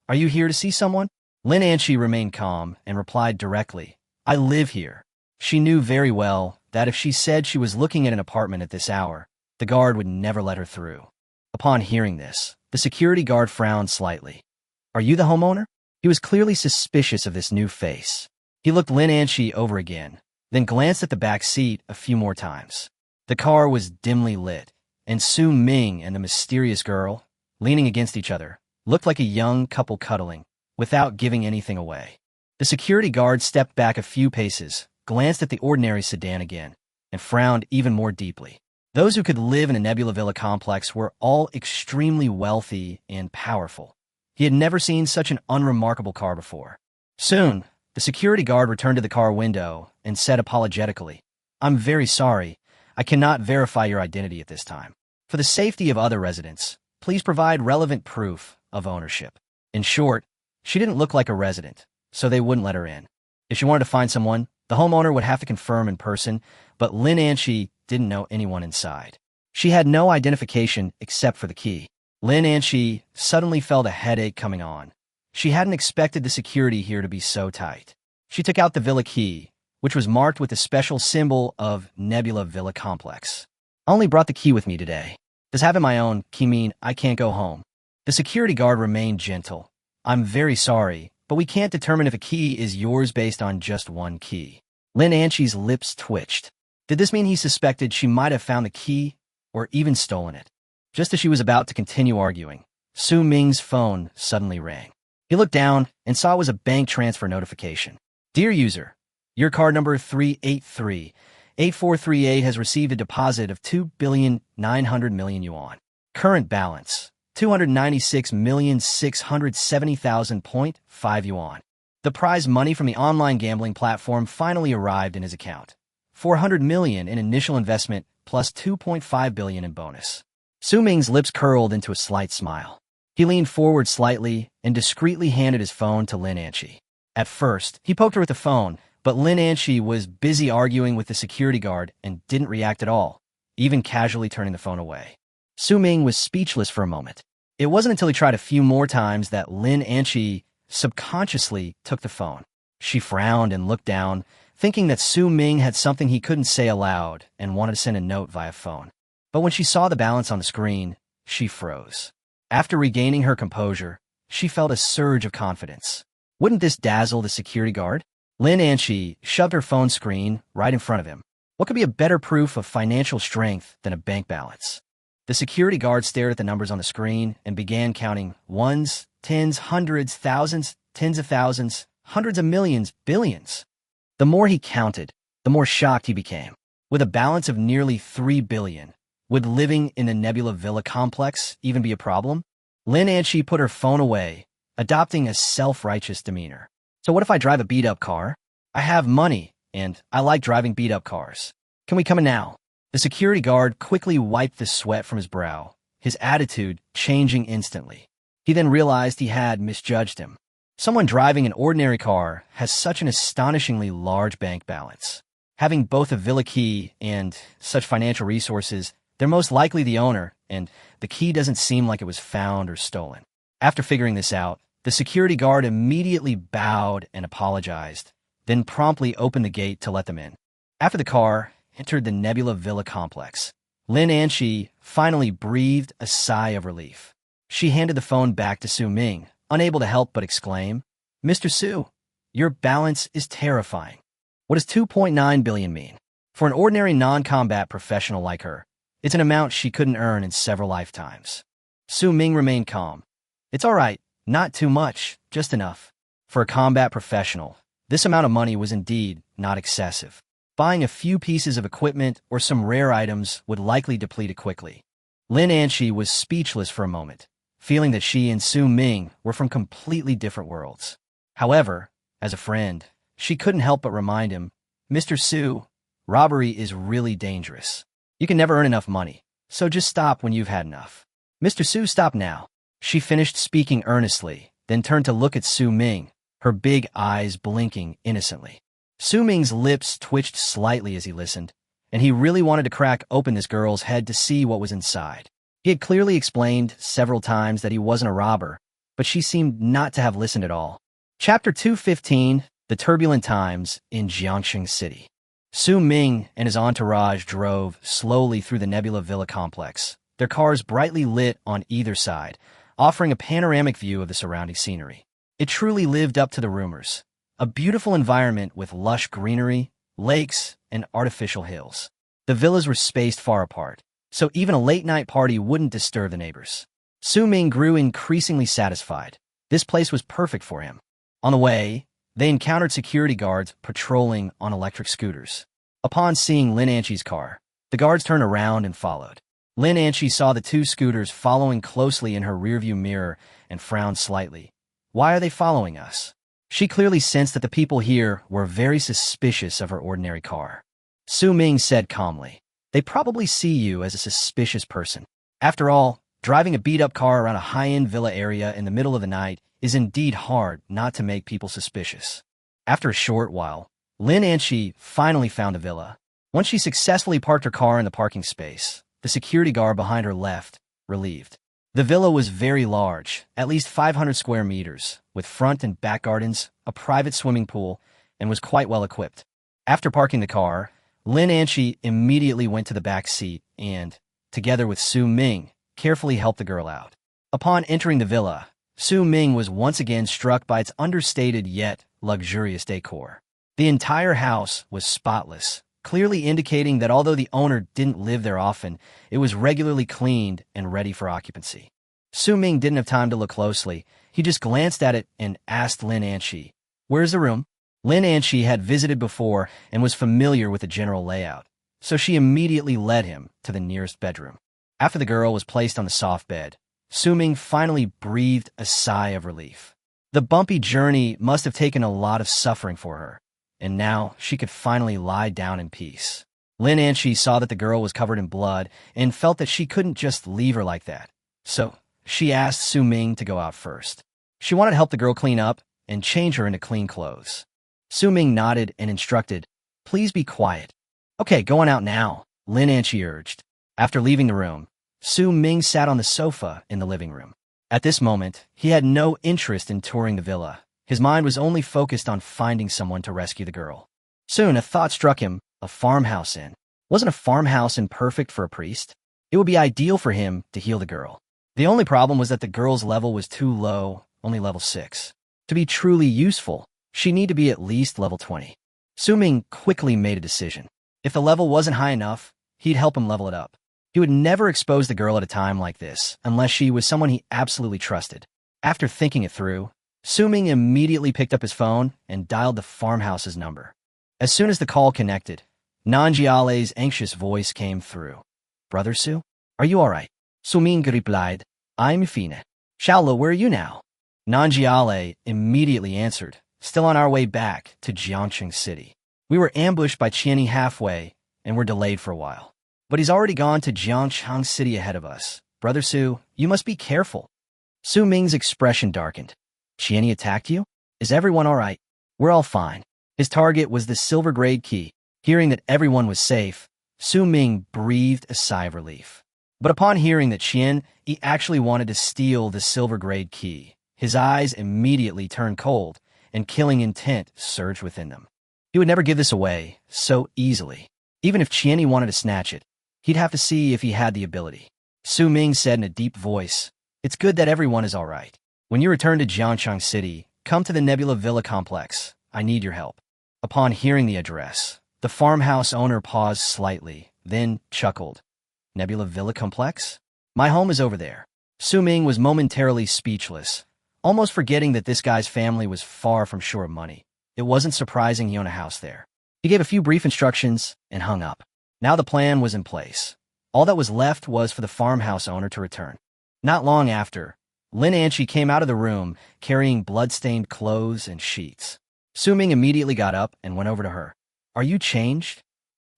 are you here to see someone? Lin Anshi remained calm and replied directly, I live here. She knew very well that if she said she was looking at an apartment at this hour, the guard would never let her through. Upon hearing this, the security guard frowned slightly. Are you the homeowner? He was clearly suspicious of this new face. He looked Lin Anshi over again, then glanced at the back seat a few more times. The car was dimly lit, and Su-ming and the mysterious girl, leaning against each other, looked like a young couple cuddling, without giving anything away. The security guard stepped back a few paces, glanced at the ordinary sedan again, and frowned even more deeply. Those who could live in a Nebula Villa complex were all extremely wealthy and powerful. He had never seen such an unremarkable car before. Soon, the security guard returned to the car window and said apologetically, I'm very sorry, I cannot verify your identity at this time. For the safety of other residents, please provide relevant proof of ownership. In short, she didn't look like a resident, so they wouldn't let her in. If she wanted to find someone, the homeowner would have to confirm in person, but Lin Anshi didn't know anyone inside. She had no identification except for the key. Lin Anshi suddenly felt a headache coming on. She hadn't expected the security here to be so tight. She took out the villa key, which was marked with the special symbol of Nebula Villa Complex. I only brought the key with me today. Does having my own key mean I can't go home? The security guard remained gentle. I'm very sorry, but we can't determine if a key is yours based on just one key. Lin Anshi's lips twitched. Did this mean he suspected she might have found the key or even stolen it? Just as she was about to continue arguing, Su-ming's phone suddenly rang. He looked down and saw it was a bank transfer notification. Dear user, your card number 3838438 has received a deposit of 2,900,000,000 yuan. Current balance, 296,670,000.5 yuan. The prize money from the online gambling platform finally arrived in his account. 400 million in initial investment plus 2.5 billion in bonus. Su Ming's lips curled into a slight smile. He leaned forward slightly and discreetly handed his phone to Lin Anqi. At first, he poked her with the phone, but Lin Anqi was busy arguing with the security guard and didn't react at all, even casually turning the phone away. Su Ming was speechless for a moment. It wasn't until he tried a few more times that Lin Anqi subconsciously took the phone. She frowned and looked down, thinking that Su Ming had something he couldn't say aloud and wanted to send a note via phone. But when she saw the balance on the screen, she froze. After regaining her composure, she felt a surge of confidence. Wouldn't this dazzle the security guard? Lin Anqi shoved her phone screen right in front of him. What could be a better proof of financial strength than a bank balance? The security guard stared at the numbers on the screen and began counting ones, tens, hundreds, thousands, tens of thousands, hundreds of millions, billions. The more he counted, the more shocked he became. With a balance of nearly 3 billion, would living in the Nebula Villa complex even be a problem? Lin Anqi put her phone away, adopting a self-righteous demeanor. So what if I drive a beat-up car? I have money, and I like driving beat-up cars. Can we come in now? The security guard quickly wiped the sweat from his brow, his attitude changing instantly. He then realized he had misjudged him. Someone driving an ordinary car has such an astonishingly large bank balance. Having both a villa key and such financial resources, they're most likely the owner, and the key doesn't seem like it was found or stolen. After figuring this out, the security guard immediately bowed and apologized, then promptly opened the gate to let them in. After the car entered the Nebula Villa complex, Lin Anqi finally breathed a sigh of relief. She handed the phone back to Su Ming, unable to help but exclaim, "Mr. Su, your balance is terrifying. What does 2.9 billion mean? For an ordinary non-combat professional like her, it's an amount she couldn't earn in several lifetimes." Su Ming remained calm. "It's all right, not too much, just enough." For a combat professional, this amount of money was indeed not excessive. Buying a few pieces of equipment or some rare items would likely deplete it quickly. Lin Anqi was speechless for a moment, feeling that she and Su Ming were from completely different worlds. However, as a friend, she couldn't help but remind him, "Mr. Su, robbery is really dangerous. You can never earn enough money, so just stop when you've had enough." "Mr. Su, stop now." She finished speaking earnestly, then turned to look at Su Ming, her big eyes blinking innocently. Su Ming's lips twitched slightly as he listened, and he really wanted to crack open this girl's head to see what was inside. He had clearly explained several times that he wasn't a robber, but she seemed not to have listened at all. Chapter 215, The Turbulent Times in Jiangxing City. Su Ming and his entourage drove slowly through the Nebula Villa complex, their cars brightly lit on either side, offering a panoramic view of the surrounding scenery. It truly lived up to the rumors. A beautiful environment with lush greenery, lakes, and artificial hills. The villas were spaced far apart, so even a late-night party wouldn't disturb the neighbors. Su Ming grew increasingly satisfied. This place was perfect for him. On the way, they encountered security guards patrolling on electric scooters. Upon seeing Lin Anqi's car, the guards turned around and followed. Lin Anqi saw the two scooters following closely in her rearview mirror and frowned slightly. "Why are they following us?" She clearly sensed that the people here were very suspicious of her ordinary car. Su Ming said calmly, "They probably see you as a suspicious person. After all, driving a beat-up car around a high-end villa area in the middle of the night is indeed hard not to make people suspicious." After a short while, Lin Anqi finally found a villa. Once she successfully parked her car in the parking space, the security guard behind her left, relieved. The villa was very large, at least 500 square meters, with front and back gardens, a private swimming pool, and was quite well equipped. After parking the car, Lin Anqi immediately went to the back seat and, together with Su Ming, carefully helped the girl out. Upon entering the villa, Su Ming was once again struck by its understated yet luxurious decor. The entire house was spotless, clearly indicating that although the owner didn't live there often, it was regularly cleaned and ready for occupancy. Su Ming didn't have time to look closely. He just glanced at it and asked Lin Anshi, "Where's the room?" Lin Anshi had visited before and was familiar with the general layout, so she immediately led him to the nearest bedroom. After the girl was placed on the soft bed, Su-ming finally breathed a sigh of relief. The bumpy journey must have taken a lot of suffering for her, and now she could finally lie down in peace. Lin Anshi saw that the girl was covered in blood and felt that she couldn't just leave her like that, so she asked Su-ming to go out first. She wanted to help the girl clean up and change her into clean clothes. Su-ming nodded and instructed, "Please be quiet." "Okay, going out now," Lin Anshi urged. After leaving the room, Su-ming sat on the sofa in the living room. At this moment, he had no interest in touring the villa. His mind was only focused on finding someone to rescue the girl. Soon, a thought struck him. A farmhouse inn. Wasn't a farmhouse inn perfect for a priest? It would be ideal for him to heal the girl. The only problem was that the girl's level was too low, only level 6. To be truly useful, she needed to be at least level 20. Su-ming quickly made a decision. If the level wasn't high enough, he'd help him level it up. He would never expose the girl at a time like this, unless she was someone he absolutely trusted. After thinking it through, Su-ming immediately picked up his phone and dialed the farmhouse's number. As soon as the call connected, Nanjiale's anxious voice came through. "Brother Su, are you all right?" Su-ming replied, "I'm fine." "Shaola, where are you now?" Nanjiale immediately answered, "Still on our way back to Jiangcheng City. We were ambushed by Qianni halfway and were delayed for a while. But he's already gone to Jiangcheng City ahead of us. Brother Su, you must be careful." Su-ming's expression darkened. "Qianni attacked you? Is everyone all right?" "We're all fine." His target was the silver grade key. Hearing that everyone was safe, Su-ming breathed a sigh of relief. But upon hearing that Qianni actually wanted to steal the silver grade key, his eyes immediately turned cold and killing intent surged within them. He would never give this away so easily. Even if Qianni wanted to snatch it, he'd have to see if he had the ability. Su-ming said in a deep voice, "It's good that everyone is all right. When you return to Jiangcheng City, come to the Nebula Villa complex. I need your help." Upon hearing the address, the farmhouse owner paused slightly, then chuckled. "Nebula Villa complex? My home is over there." Su-ming was momentarily speechless, almost forgetting that this guy's family was far from short of money. It wasn't surprising he owned a house there. He gave a few brief instructions and hung up. Now the plan was in place. All that was left was for the farmhouse owner to return. Not long after, Lin Anshi came out of the room carrying blood-stained clothes and sheets. Su-ming immediately got up and went over to her. "Are you changed?"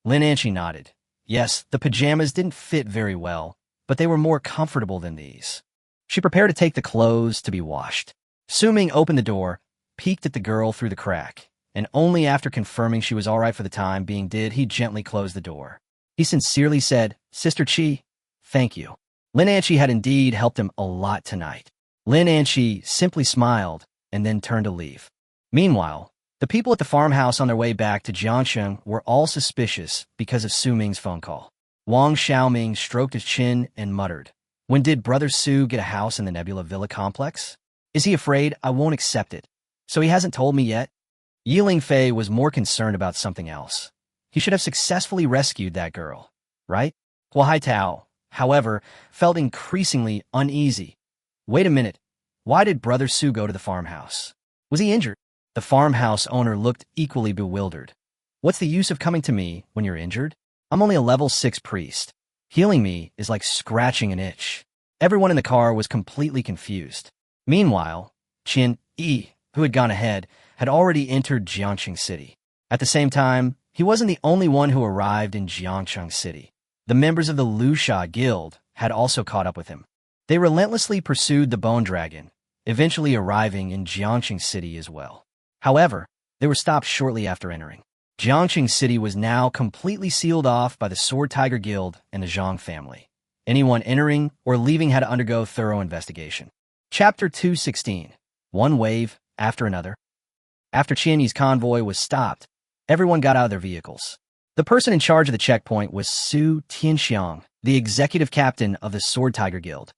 Lin Anshi nodded. Yes, the pajamas didn't fit very well, but they were more comfortable than these. She prepared to take the clothes to be washed. Su-ming opened the door, peeked at the girl through the crack, and only after confirming she was all right for the time being did he gently close the door. He sincerely said, "Sister Chi, thank you." Lin Anshi had indeed helped him a lot tonight. Lin Anshi simply smiled and then turned to leave. Meanwhile, the people at the farmhouse on their way back to Jiangcheng were all suspicious because of Su-ming's phone call. Wang Xiaoming stroked his chin and muttered, "When did Brother Su get a house in the Nebula Villa complex? Is he afraid I won't accept it? So he hasn't told me yet?" Yiling Fei was more concerned about something else. He should have successfully rescued that girl, right? Hua Haitao, however, felt increasingly uneasy. Wait a minute. Why did Brother Su go to the farmhouse? Was he injured? The farmhouse owner looked equally bewildered. "What's the use of coming to me when you're injured? I'm only a level 6 priest. Healing me is like scratching an itch." Everyone in the car was completely confused. Meanwhile, Qian-yi, who had gone ahead, had already entered Jiangcheng City. At the same time, he wasn't the only one who arrived in Jiangcheng City. The members of the Lusha Guild had also caught up with him. They relentlessly pursued the Bone Dragon, eventually arriving in Jiangcheng City as well. However, they were stopped shortly after entering. Jiangcheng City was now completely sealed off by the Sword Tiger Guild and the Zhang family. Anyone entering or leaving had to undergo thorough investigation. Chapter 216. One wave after another. After Qianyi's convoy was stopped, everyone got out of their vehicles. The person in charge of the checkpoint was Su Tianxiang, the executive captain of the Sword Tiger Guild.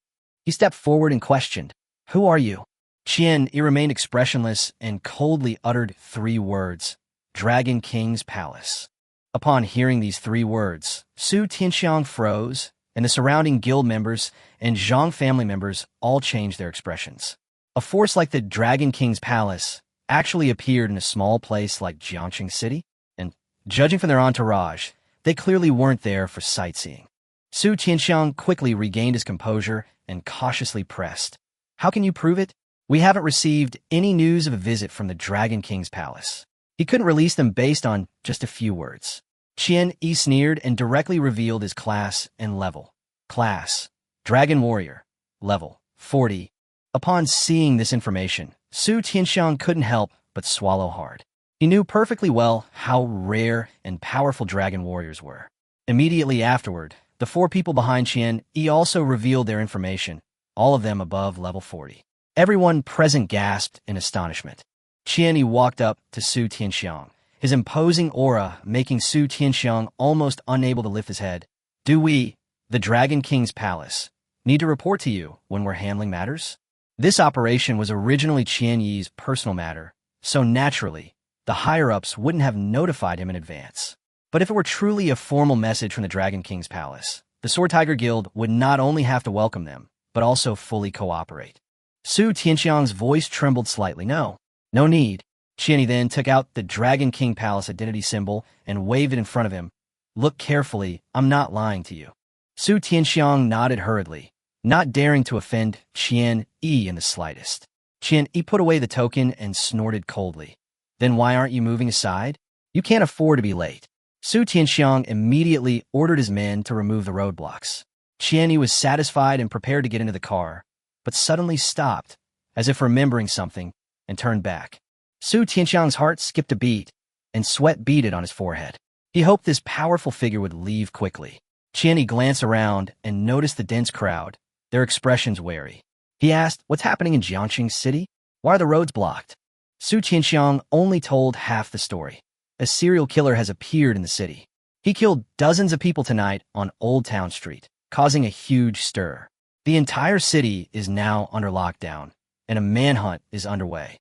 He stepped forward and questioned, "Who are you?" Qian remained expressionless and coldly uttered 3 words, "Dragon King's Palace." Upon hearing these 3 words, Su Tianxiang froze, and the surrounding guild members and Zhang family members all changed their expressions. A force like the Dragon King's palace actually appeared in a small place like Jiangxing City, and judging from their entourage, they clearly weren't there for sightseeing. Su Tianxiang quickly regained his composure and cautiously pressed. How can you prove it? We haven't received any news of a visit from the Dragon King's palace. He couldn't release them based on just a few words. Qian Yi sneered and directly revealed his class and level. Class: Dragon Warrior. Level: 40. Upon seeing this information, Su Tianxiang couldn't help but swallow hard. He knew perfectly well how rare and powerful dragon warriors were. Immediately afterward, the 4 people behind Qian Yi also revealed their information, all of them above level 40. Everyone present gasped in astonishment. Qian Yi walked up to Su Tianxiang, his imposing aura making Su Tianxiang almost unable to lift his head. Do we, the Dragon King's palace, need to report to you when we're handling matters? This operation was originally Qian Yi's personal matter, so naturally, the higher-ups wouldn't have notified him in advance. But if it were truly a formal message from the Dragon King's palace, the Sword Tiger Guild would not only have to welcome them, but also fully cooperate. Su Tianxiang's voice trembled slightly. No need. Qian Yi then took out the Dragon King Palace identity symbol and waved it in front of him. Look carefully, I'm not lying to you. Su Tianxiang nodded hurriedly, not daring to offend Qian Yi in the slightest. Qian Yi put away the token and snorted coldly. Then why aren't you moving aside? You can't afford to be late. Su Tianxiang immediately ordered his men to remove the roadblocks. Qian Yi was satisfied and prepared to get into the car, but suddenly stopped, as if remembering something, and turned back. Su Tianxiang's heart skipped a beat, and sweat beaded on his forehead. He hoped this powerful figure would leave quickly. Qian Yi glanced around and noticed the dense crowd, their expressions wary. He asked, what's happening in Jiangxing City? Why are the roads blocked? Su Tianxiang only told half the story. A serial killer has appeared in the city. He killed dozens of people tonight on Old Town Street, causing a huge stir. The entire city is now under lockdown, and a manhunt is underway.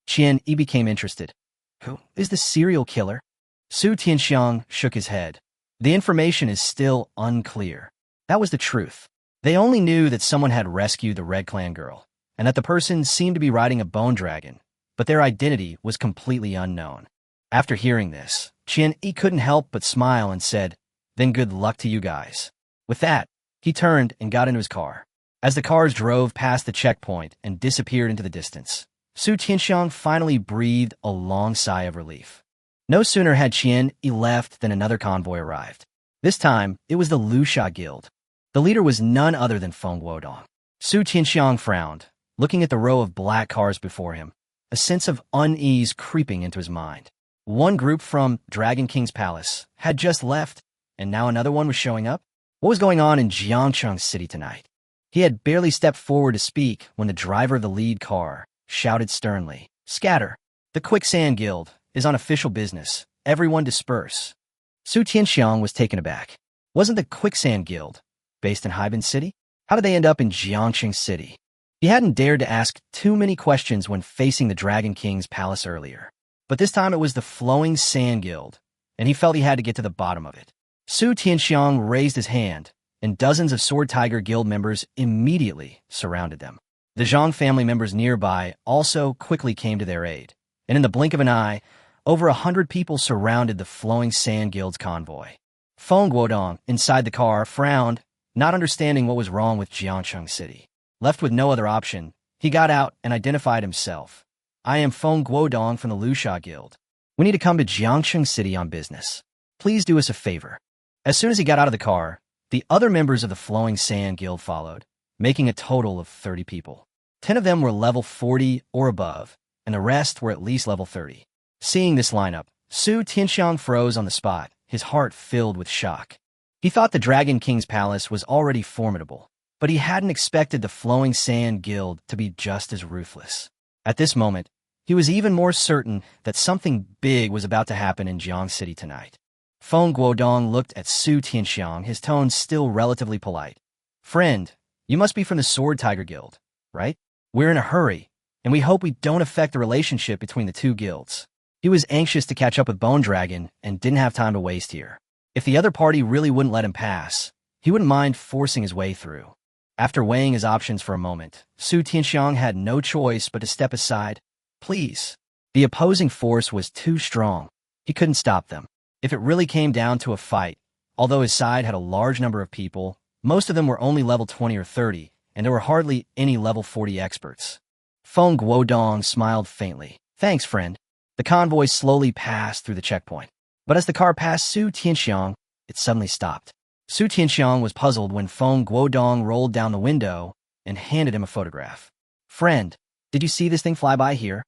Qian Yi became interested. Who is the serial killer? Su Tianxiang shook his head. The information is still unclear. That was the truth. They only knew that someone had rescued the Red Clan girl, and that the person seemed to be riding a bone dragon, but their identity was completely unknown. After hearing this, Qian Yi couldn't help but smile and said, then good luck to you guys. With that, he turned and got into his car. As the cars drove past the checkpoint and disappeared into the distance, Su Tianxiang finally breathed a long sigh of relief. No sooner had Qian Yi left than another convoy arrived. This time, it was the Lusha Guild. The leader was none other than Feng Guodong. Su Tianxiang frowned, looking at the row of black cars before him, a sense of unease creeping into his mind. One group from Dragon King's palace had just left, and now another one was showing up. What was going on in Jiangxing City tonight? He had barely stepped forward to speak when the driver of the lead car shouted sternly, Scatter! The Quicksand Guild is on official business. Everyone disperse. Su Tianxiang was taken aback. Wasn't the Quicksand Guild based in Haiban City? How did they end up in Jiangxing City? He hadn't dared to ask too many questions when facing the Dragon King's palace earlier. But this time it was the Flowing Sand Guild, and he felt he had to get to the bottom of it. Su Tianxiang raised his hand, and dozens of Sword Tiger Guild members immediately surrounded them. The Zhang family members nearby also quickly came to their aid, and in the blink of an eye, over 100 people surrounded the Flowing Sand Guild's convoy. Feng Guodong, inside the car, frowned, not understanding what was wrong with Jiangxing City. Left with no other option, he got out and identified himself. I am Feng Guodong from the Lusha Guild. We need to come to Jiangxing City on business. Please do us a favor. As soon as he got out of the car, the other members of the Flowing Sand Guild followed, making a total of 30 people. 10 of them were level 40 or above, and the rest were at least level 30. Seeing this lineup, Su Tianxiang froze on the spot, his heart filled with shock. He thought the Dragon King's palace was already formidable, but he hadn't expected the Flowing Sand Guild to be just as ruthless. At this moment, he was even more certain that something big was about to happen in Jiang City tonight. Feng Guodong looked at Su Tianxiang, his tone still relatively polite. Friend, you must be from the Sword Tiger Guild, right? We're in a hurry, and we hope we don't affect the relationship between the two guilds. He was anxious to catch up with Bone Dragon and didn't have time to waste here. If the other party really wouldn't let him pass, he wouldn't mind forcing his way through. After weighing his options for a moment, Su Tianxiang had no choice but to step aside. Please. The opposing force was too strong. He couldn't stop them. If it really came down to a fight, although his side had a large number of people, most of them were only level 20 or 30, and there were hardly any level 40 experts. Feng Guodong smiled faintly. Thanks, friend. The convoy slowly passed through the checkpoint. But as the car passed Su Tianxiang, it suddenly stopped. Su Tianxiang was puzzled when Feng Guodong rolled down the window and handed him a photograph. Friend, did you see this thing fly by here?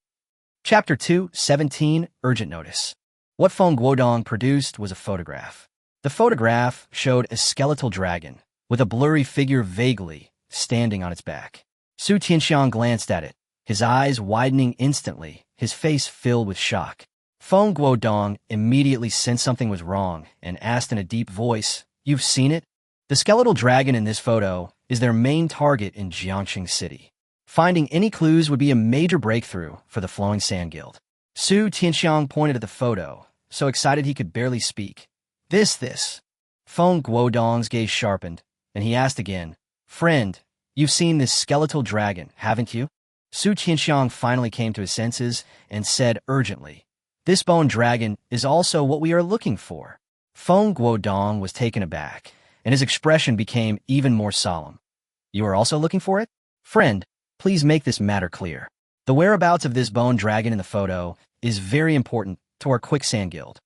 Chapter 2:17 Urgent Notice. What Feng Guodong produced was a photograph. The photograph showed a skeletal dragon, with a blurry figure vaguely standing on its back. Su Tianxiang glanced at it, his eyes widening instantly, his face filled with shock. Feng Guodong immediately sensed something was wrong and asked in a deep voice, "You've seen it?" The skeletal dragon in this photo is their main target in Jiangxing City. Finding any clues would be a major breakthrough for the Flowing Sand Guild. Su Tianxiang pointed at the photo, so excited he could barely speak. This. Feng Guodong's gaze sharpened, and he asked again, "Friend, you've seen this skeletal dragon, haven't you?" Su Tianxiang finally came to his senses and said urgently, "This bone dragon is also what we are looking for." Feng Guodong was taken aback, and his expression became even more solemn. "You are also looking for it? Friend, please make this matter clear. The whereabouts of this bone dragon in the photo is very important to our Quicksand Guild."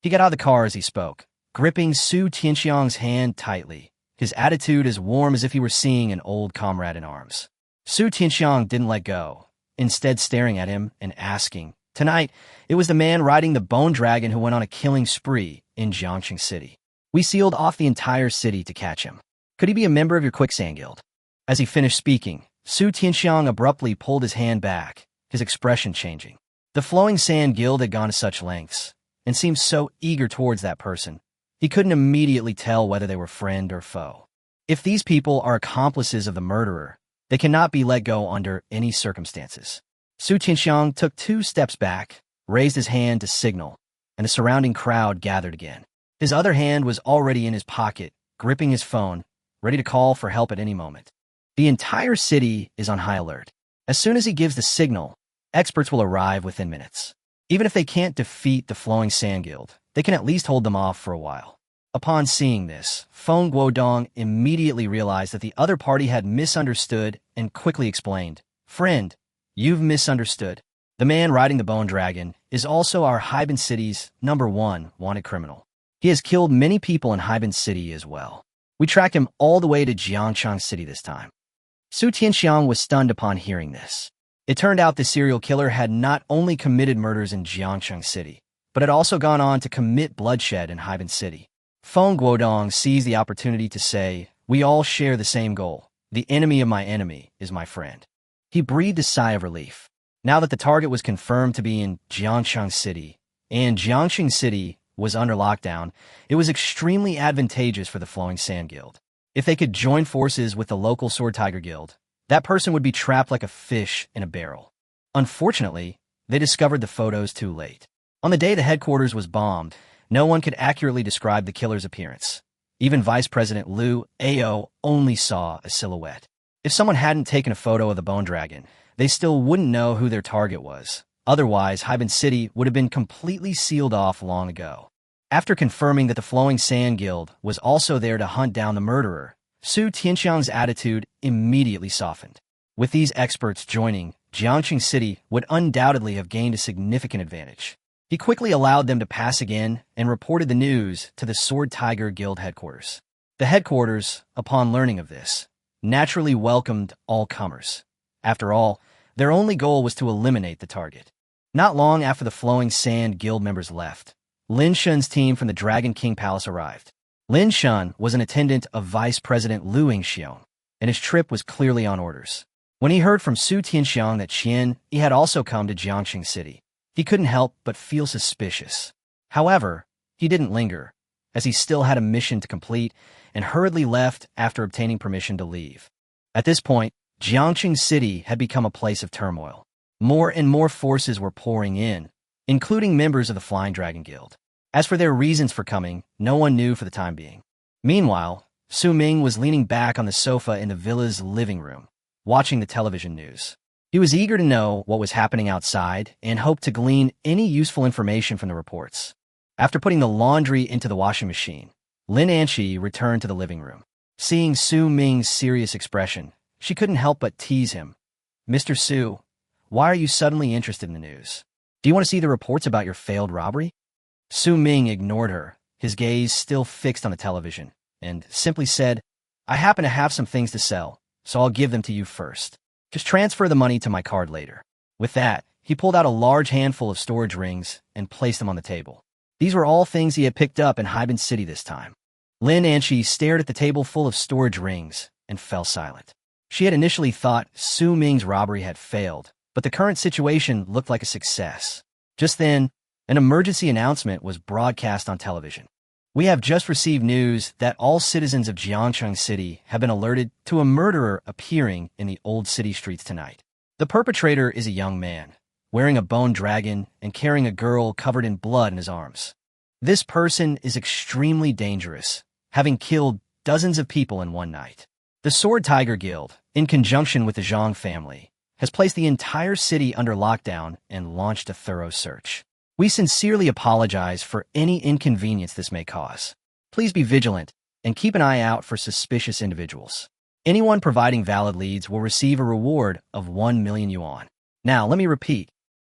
He got out of the car as he spoke, gripping Su Tianxiang's hand tightly, his attitude as warm as if he were seeing an old comrade in arms. Su Tianxiang didn't let go, instead staring at him and asking, "Tonight, it was the man riding the bone dragon who went on a killing spree in Jiangxing City. We sealed off the entire city to catch him. Could he be a member of your Quicksand Guild?" As he finished speaking, Su Tianxiang abruptly pulled his hand back, his expression changing. The Flowing Sand Guild had gone to such lengths, and seemed so eager towards that person. He couldn't immediately tell whether they were friend or foe. If these people are accomplices of the murderer, they cannot be let go under any circumstances. Su Tianxiang took 2 steps back, raised his hand to signal, and the surrounding crowd gathered again. His other hand was already in his pocket, gripping his phone, ready to call for help at any moment. The entire city is on high alert. As soon as he gives the signal, experts will arrive within minutes. Even if they can't defeat the Flowing Sand Guild, they can at least hold them off for a while. Upon seeing this, Feng Guodong immediately realized that the other party had misunderstood and quickly explained, "Friend, you've misunderstood. The man riding the bone dragon is also our Haiban City's #1 wanted criminal. He has killed many people in Haiban City as well. We tracked him all the way to Jiangxing City this time." Su Tianxiang was stunned upon hearing this. It turned out the serial killer had not only committed murders in Jiangxing City, but had also gone on to commit bloodshed in Haiban City. Feng Guodong seized the opportunity to say, "We all share the same goal. The enemy of my enemy is my friend." He breathed a sigh of relief. Now that the target was confirmed to be in Jiangxing City, and Jiangxing City was under lockdown, it was extremely advantageous for the Flowing Sand Guild. If they could join forces with the local Sword Tiger Guild, that person would be trapped like a fish in a barrel. Unfortunately, they discovered the photos too late. On the day the headquarters was bombed, no one could accurately describe the killer's appearance. Even Vice President Liu Ao only saw a silhouette. If someone hadn't taken a photo of the bone dragon, they still wouldn't know who their target was. Otherwise, Haiban City would have been completely sealed off long ago. After confirming that the Flowing Sand Guild was also there to hunt down the murderer, Su Tianxiang's attitude immediately softened. With these experts joining, Jiangxing City would undoubtedly have gained a significant advantage. He quickly allowed them to pass again and reported the news to the Sword Tiger Guild headquarters. The headquarters, upon learning of this, naturally welcomed all comers. After all, their only goal was to eliminate the target. Not long after the Flowing Sand Guild members left, Lin Shun's team from the Dragon King Palace arrived. Lin Shun was an attendant of Vice President Liu Xiong, and his trip was clearly on orders. When he heard from Su Tianxiang that he had also come to Jiangxing City, he couldn't help but feel suspicious. However, he didn't linger, as he still had a mission to complete, and hurriedly left after obtaining permission to leave. At this point, Jiangxing City had become a place of turmoil. More and more forces were pouring in, including members of the Flying Dragon Guild. As for their reasons for coming, no one knew for the time being. Meanwhile, Su Ming was leaning back on the sofa in the villa's living room, watching the television news. He was eager to know what was happening outside and hoped to glean any useful information from the reports. After putting the laundry into the washing machine, Lin Anshi returned to the living room. Seeing Su Ming's serious expression, she couldn't help but tease him. "Mr. Su, why are you suddenly interested in the news? Do you want to see the reports about your failed robbery?" Su Ming ignored her, his gaze still fixed on the television, and simply said, "I happen to have some things to sell, so I'll give them to you first. Just transfer the money to my card later." With that, he pulled out a large handful of storage rings and placed them on the table. These were all things he had picked up in Haiban City this time. Lin Anshi stared at the table full of storage rings and fell silent. She had initially thought Su Ming's robbery had failed, but the current situation looked like a success. Just then, an emergency announcement was broadcast on television. "We have just received news that all citizens of Jiangcheng City have been alerted to a murderer appearing in the old city streets tonight. The perpetrator is a young man, wearing a bone dragon and carrying a girl covered in blood in his arms. This person is extremely dangerous, having killed dozens of people in one night. The Sword Tiger Guild, in conjunction with the Zhang family, has placed the entire city under lockdown and launched a thorough search. We sincerely apologize for any inconvenience this may cause. Please be vigilant and keep an eye out for suspicious individuals. Anyone providing valid leads will receive a reward of 1 million yuan. Now, let me repeat.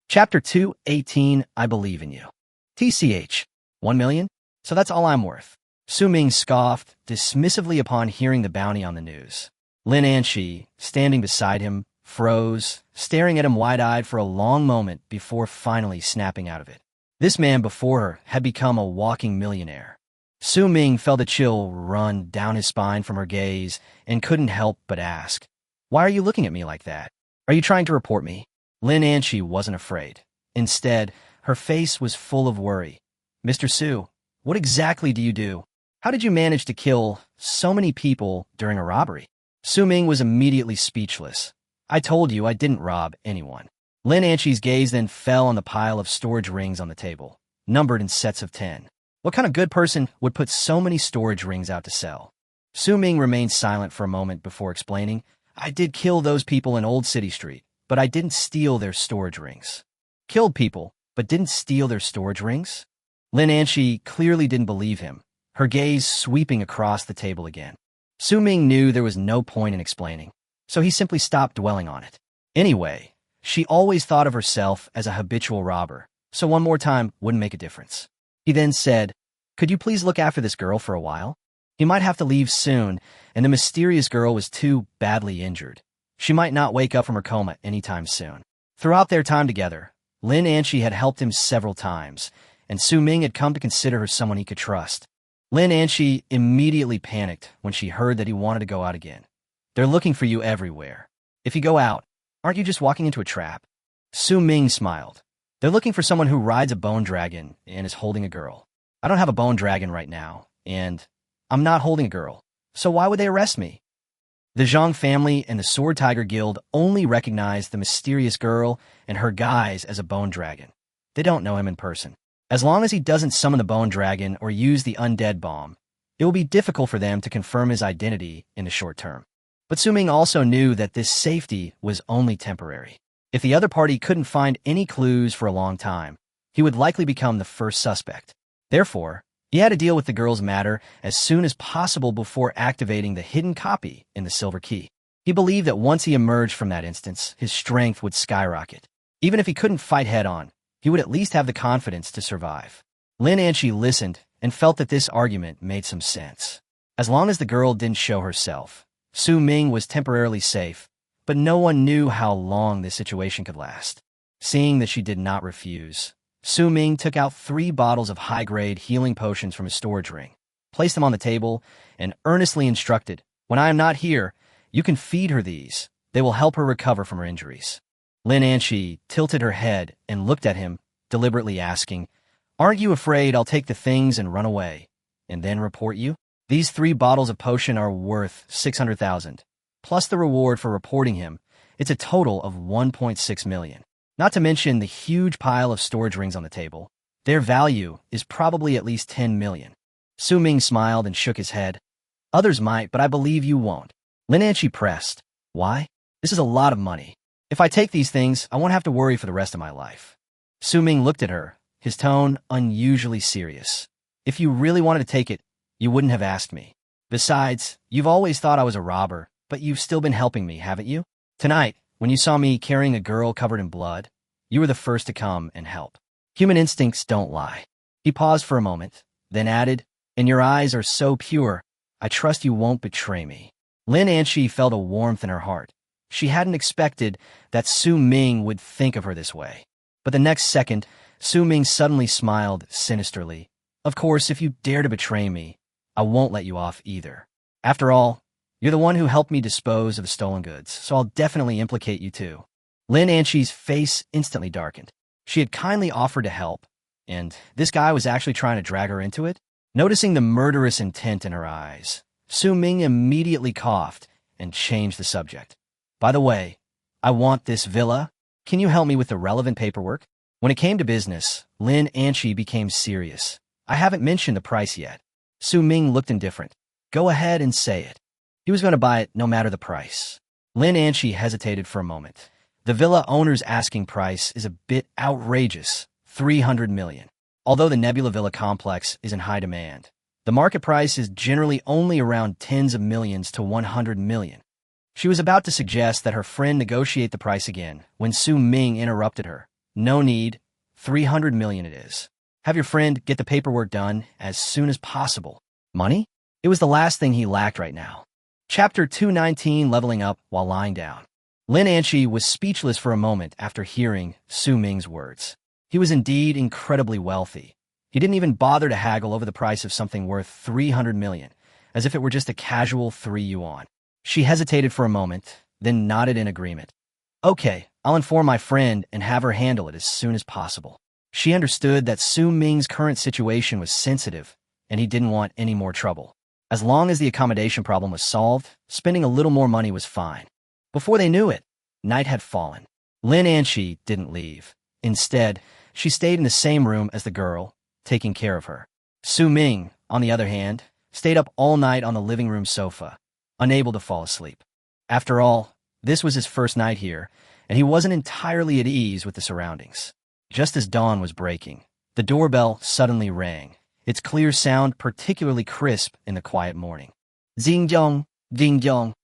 Chapter 2:18, I believe in you. TCH, 1 million? So that's all I'm worth." Su Ming scoffed dismissively upon hearing the bounty on the news. Lin Anshi, standing beside him, froze, staring at him wide-eyed for a long moment before finally snapping out of it. This man before her had become a walking millionaire. Su Ming felt a chill run down his spine from her gaze and couldn't help but ask, "Why are you looking at me like that? Are you trying to report me?" Lin Anshi wasn't afraid. Instead, her face was full of worry. "Mr. Su, what exactly do you do? How did you manage to kill so many people during a robbery?" Su Ming was immediately speechless. "I told you I didn't rob anyone." Lin Anshi's gaze then fell on the pile of storage rings on the table, numbered in sets of 10. What kind of good person would put so many storage rings out to sell? Su Ming remained silent for a moment before explaining, "I did kill those people in Old City Street, but I didn't steal their storage rings." "Killed people, but didn't steal their storage rings?" Lin Anshi clearly didn't believe him, her gaze sweeping across the table again. Su Ming knew there was no point in explaining, so he simply stopped dwelling on it. Anyway, she always thought of herself as a habitual robber, so one more time wouldn't make a difference. He then said, "Could you please look after this girl for a while? He might have to leave soon, and the mysterious girl was too badly injured. She might not wake up from her coma anytime soon." Throughout their time together, Lin Anshi had helped him several times, and Su Ming had come to consider her someone he could trust. Lin Anshi immediately panicked when she heard that he wanted to go out again. "They're looking for you everywhere. If you go out, aren't you just walking into a trap?" Su Ming smiled. "They're looking for someone who rides a bone dragon and is holding a girl. I don't have a bone dragon right now, and I'm not holding a girl, so why would they arrest me?" The Zhang family and the Sword Tiger Guild only recognize the mysterious girl and her guise as a bone dragon. They don't know him in person. As long as he doesn't summon the bone dragon or use the undead bomb, it will be difficult for them to confirm his identity in the short term. But Su Ming also knew that this safety was only temporary. If the other party couldn't find any clues for a long time, he would likely become the first suspect. Therefore, he had to deal with the girl's matter as soon as possible before activating the hidden copy in the silver key. He believed that once he emerged from that instance, his strength would skyrocket. Even if he couldn't fight head-on, he would at least have the confidence to survive. Lin Anshi listened and felt that this argument made some sense. As long as the girl didn't show herself, Su Ming was temporarily safe, but no one knew how long this situation could last. Seeing that she did not refuse, Su Ming took out 3 bottles of high-grade healing potions from his storage ring, placed them on the table, and earnestly instructed, "When I am not here, you can feed her these. They will help her recover from her injuries." Lin Anshi tilted her head and looked at him, deliberately asking, "Aren't you afraid I'll take the things and run away, and then report you? These 3 bottles of potion are worth 600,000, plus the reward for reporting him. It's a total of 1.6 million. Not to mention the huge pile of storage rings on the table. Their value is probably at least 10 million. Su Ming smiled and shook his head. Others might, but I believe you won't. Lin Anchi pressed. Why? This is a lot of money. If I take these things, I won't have to worry for the rest of my life. Su Ming looked at her, his tone unusually serious. If you really wanted to take it, you wouldn't have asked me. Besides, you've always thought I was a robber, but you've still been helping me, haven't you? Tonight, when you saw me carrying a girl covered in blood, you were the first to come and help. Human instincts don't lie. He paused for a moment, then added, and your eyes are so pure, I trust you won't betray me. Lin Anchi felt a warmth in her heart. She hadn't expected that Su Ming would think of her this way. But the next second, Su Ming suddenly smiled sinisterly. Of course, if you dare to betray me, I won't let you off either. After all, you're the one who helped me dispose of the stolen goods, so I'll definitely implicate you too. Lin Anchi's face instantly darkened. She had kindly offered to help, and this guy was actually trying to drag her into it? Noticing the murderous intent in her eyes, Su Ming immediately coughed and changed the subject. By the way, I want this villa. Can you help me with the relevant paperwork? When it came to business, Lin Anchi became serious. I haven't mentioned the price yet. Su Ming looked indifferent. Go ahead and say it. He was going to buy it no matter the price. Lin Anchi hesitated for a moment. The villa owner's asking price is a bit outrageous, 300 million. Although the Nebula Villa complex is in high demand, the market price is generally only around tens of millions to 100 million. She was about to suggest that her friend negotiate the price again when Su Ming interrupted her. No need, 300 million it is. Have your friend get the paperwork done as soon as possible. Money? It was the last thing he lacked right now. Chapter 219, Leveling Up While Lying Down. Lin Anchi was speechless for a moment after hearing Su Ming's words. He was indeed incredibly wealthy. He didn't even bother to haggle over the price of something worth 300 million, as if it were just a casual 3 yuan. She hesitated for a moment, then nodded in agreement. Okay, I'll inform my friend and have her handle it as soon as possible. She understood that Su Ming's current situation was sensitive, and he didn't want any more trouble. As long as the accommodation problem was solved, spending a little more money was fine. Before they knew it, night had fallen. Lin Anchi didn't leave. Instead, she stayed in the same room as the girl, taking care of her. Su Ming, on the other hand, stayed up all night on the living room sofa, unable to fall asleep. After all, this was his first night here, and he wasn't entirely at ease with the surroundings. Just as dawn was breaking, the doorbell suddenly rang, its clear sound particularly crisp in the quiet morning. Jing-jong, jing-jong.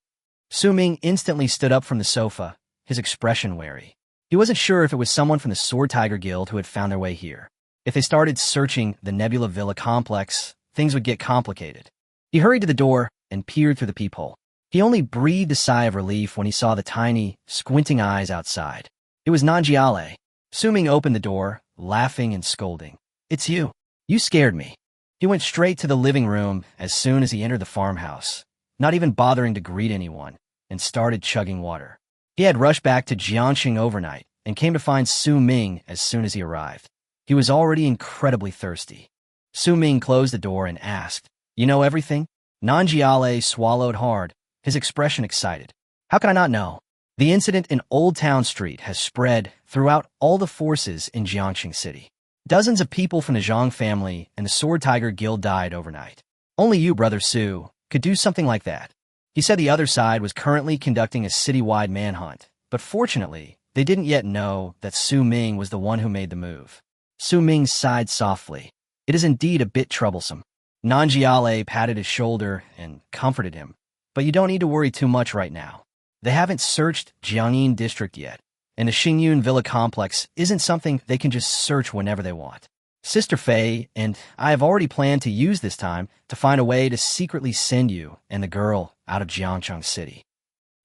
Su Ming instantly stood up from the sofa, his expression wary. He wasn't sure if it was someone from the Sword Tiger Guild who had found their way here. If they started searching the Nebula Villa complex, things would get complicated. He hurried to the door and peered through the peephole. He only breathed a sigh of relief when he saw the tiny, squinting eyes outside. It was Nanjiale. Su Ming opened the door, laughing and scolding. It's you. You scared me. He went straight to the living room as soon as he entered the farmhouse, not even bothering to greet anyone, and started chugging water. He had rushed back to Jiangxing overnight and came to find Su Ming as soon as he arrived. He was already incredibly thirsty. Su Ming closed the door and asked, You know everything? Nanjiale swallowed hard, his expression excited. How can I not know? The incident in Old Town Street has spread throughout all the forces in Jiangxing City. Dozens of people from the Zhang family and the Sword Tiger Guild died overnight. Only you, Brother Su, could do something like that. He said the other side was currently conducting a citywide manhunt, but fortunately, they didn't yet know that Su Ming was the one who made the move. Su Ming sighed softly. It is indeed a bit troublesome. Nanjiale patted his shoulder and comforted him. But you don't need to worry too much right now. They haven't searched Jiangyin District yet, and the Xingyun Villa complex isn't something they can just search whenever they want. Sister Fei and I have already planned to use this time to find a way to secretly send you and the girl out of Jiangcheng City.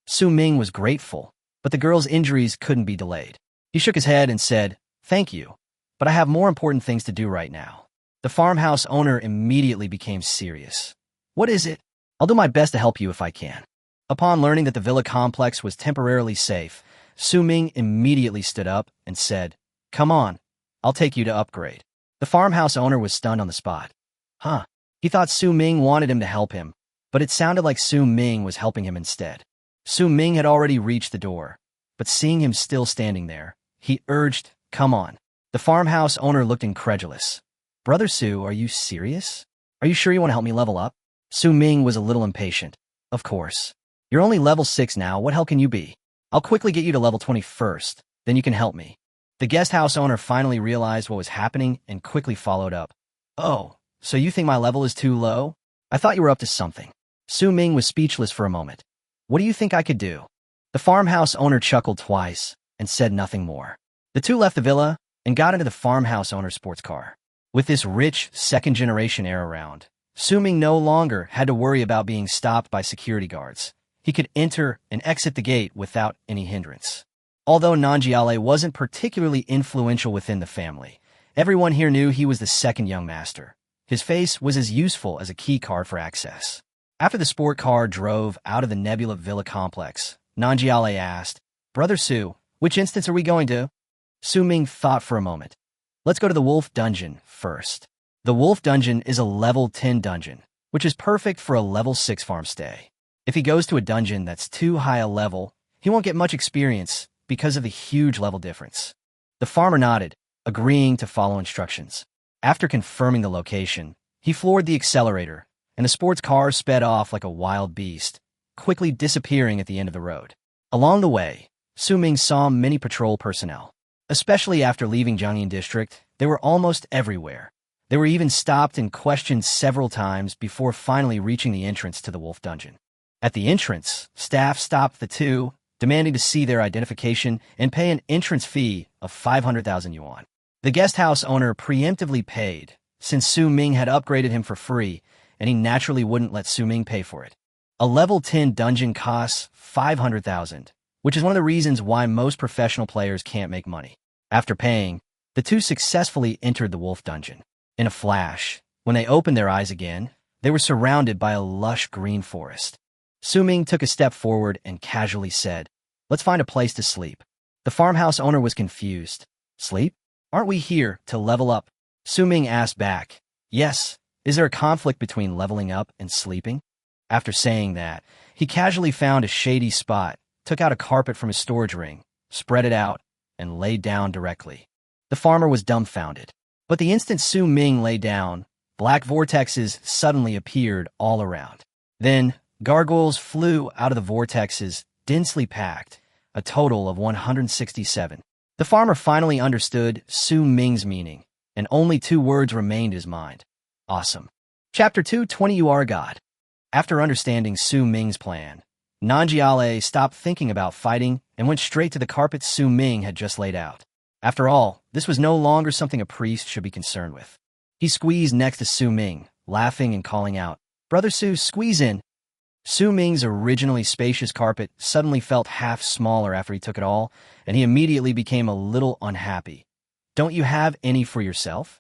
Su Ming was grateful, but the girl's injuries couldn't be delayed. He shook his head and said, Thank you, but I have more important things to do right now. The farmhouse owner immediately became serious. What is it? I'll do my best to help you if I can. Upon learning that the villa complex was temporarily safe, Su Ming immediately stood up and said, Come on, I'll take you to upgrade. The farmhouse owner was stunned on the spot. Huh. He thought Su Ming wanted him to help him, but it sounded like Su Ming was helping him instead. Su Ming had already reached the door, but seeing him still standing there, he urged, Come on. The farmhouse owner looked incredulous. Brother Su, are you serious? Are you sure you want to help me level up? Su Ming was a little impatient. Of course. You're only level 6 now, what help can you be? I'll quickly get you to level 20 first, then you can help me. The guest house owner finally realized what was happening and quickly followed up. Oh, so you think my level is too low? I thought you were up to something. Su Ming was speechless for a moment. What do you think I could do? The farmhouse owner chuckled twice and said nothing more. The two left the villa and got into the farmhouse owner's sports car. With this rich, second-generation heir around, Su Ming no longer had to worry about being stopped by security guards. He could enter and exit the gate without any hindrance. Although Nanjiale wasn't particularly influential within the family, everyone here knew he was the second young master. His face was as useful as a key card for access. After the sport car drove out of the Nebula Villa complex, Nanjiale asked, Brother Su, which instance are we going to? Su Ming thought for a moment. Let's go to the Wolf Dungeon first. The Wolf Dungeon is a level 10 dungeon, which is perfect for a level 6 farm stay. If he goes to a dungeon that's too high a level, he won't get much experience because of the huge level difference. The farmer nodded, agreeing to follow instructions. After confirming the location, he floored the accelerator, and the sports car sped off like a wild beast, quickly disappearing at the end of the road. Along the way, Su Ming saw many patrol personnel. Especially after leaving Jiangyin District, they were almost everywhere. They were even stopped and questioned several times before finally reaching the entrance to the Wolf Dungeon. At the entrance, staff stopped the two, demanding to see their identification and pay an entrance fee of 500,000 yuan. The guest house owner preemptively paid, since Su Ming had upgraded him for free, and he naturally wouldn't let Su Ming pay for it. A level 10 dungeon costs 500,000, which is one of the reasons why most professional players can't make money. After paying, the two successfully entered the Wolf Dungeon. In a flash, when they opened their eyes again, they were surrounded by a lush green forest. Su Ming took a step forward and casually said, Let's find a place to sleep. The farmhouse owner was confused. Sleep? Aren't we here to level up? Su Ming asked back. Yes. Is there a conflict between leveling up and sleeping? After saying that, he casually found a shady spot, took out a carpet from his storage ring, spread it out, and laid down directly. The farmer was dumbfounded. But the instant Su Ming lay down, black vortexes suddenly appeared all around. Then, gargoyles flew out of the vortexes, densely packed, a total of 167. The farmer finally understood Su Ming's meaning, and only 2 words remained in his mind. Awesome. Chapter 2:20 You Are a God. After understanding Su Ming's plan, Nanjiale stopped thinking about fighting and went straight to the carpet Su Ming had just laid out. After all, this was no longer something a priest should be concerned with. He squeezed next to Su Ming, laughing and calling out, Brother Su, squeeze in. Su Ming's originally spacious carpet suddenly felt half smaller after he took it all, and he immediately became a little unhappy. Don't you have any for yourself?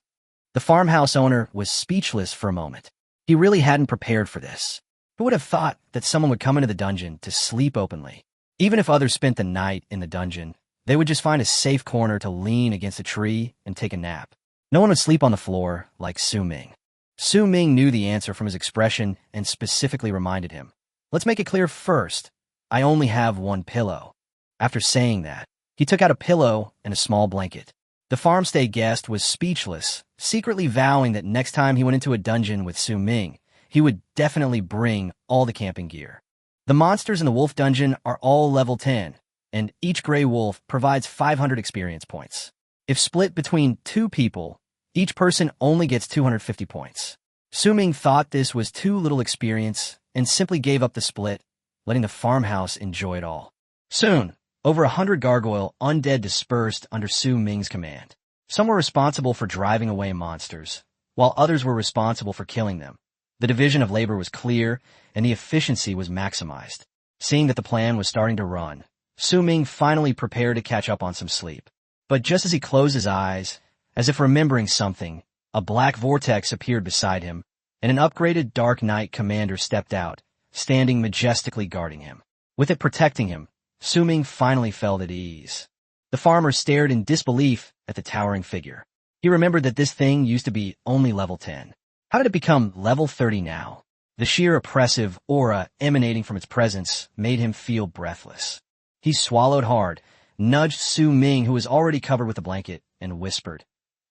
The farmhouse owner was speechless for a moment. He really hadn't prepared for this. Who would have thought that someone would come into the dungeon to sleep openly? Even if others spent the night in the dungeon, they would just find a safe corner to lean against a tree and take a nap. No one would sleep on the floor like Su Ming. Su Ming knew the answer from his expression and specifically reminded him. Let's make it clear first. I only have 1 pillow. After saying that, he took out a pillow and a small blanket. The farmstay guest was speechless, secretly vowing that next time he went into a dungeon with Su Ming, he would definitely bring all the camping gear. The monsters in the Wolf Dungeon are all level 10, and each gray wolf provides 500 experience points. If split between 2 people, each person only gets 250 points. Su Ming thought this was too little experience and simply gave up the split, letting the farmhouse enjoy it all. Soon, over 100 gargoyle undead dispersed under Su Ming's command. Some were responsible for driving away monsters, while others were responsible for killing them. The division of labor was clear, and the efficiency was maximized. Seeing that the plan was starting to run, Su Ming finally prepared to catch up on some sleep. But just as he closed his eyes, as if remembering something, a black vortex appeared beside him, and an upgraded Dark Knight commander stepped out, standing majestically guarding him. With it protecting him, Su Ming finally felt at ease. The farmer stared in disbelief at the towering figure. He remembered that this thing used to be only level 10. How did it become level 30 now? The sheer oppressive aura emanating from its presence made him feel breathless. He swallowed hard, nudged Su Ming, who was already covered with a blanket, and whispered,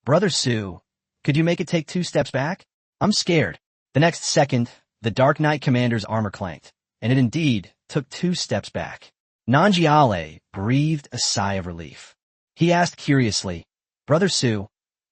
Brother Su, could you make it take 2 steps back? I'm scared. The next second, The Dark Knight commander's armor clanked, and it indeed took 2 steps back. Nanjiale breathed a sigh of relief. He asked curiously, "Brother Su,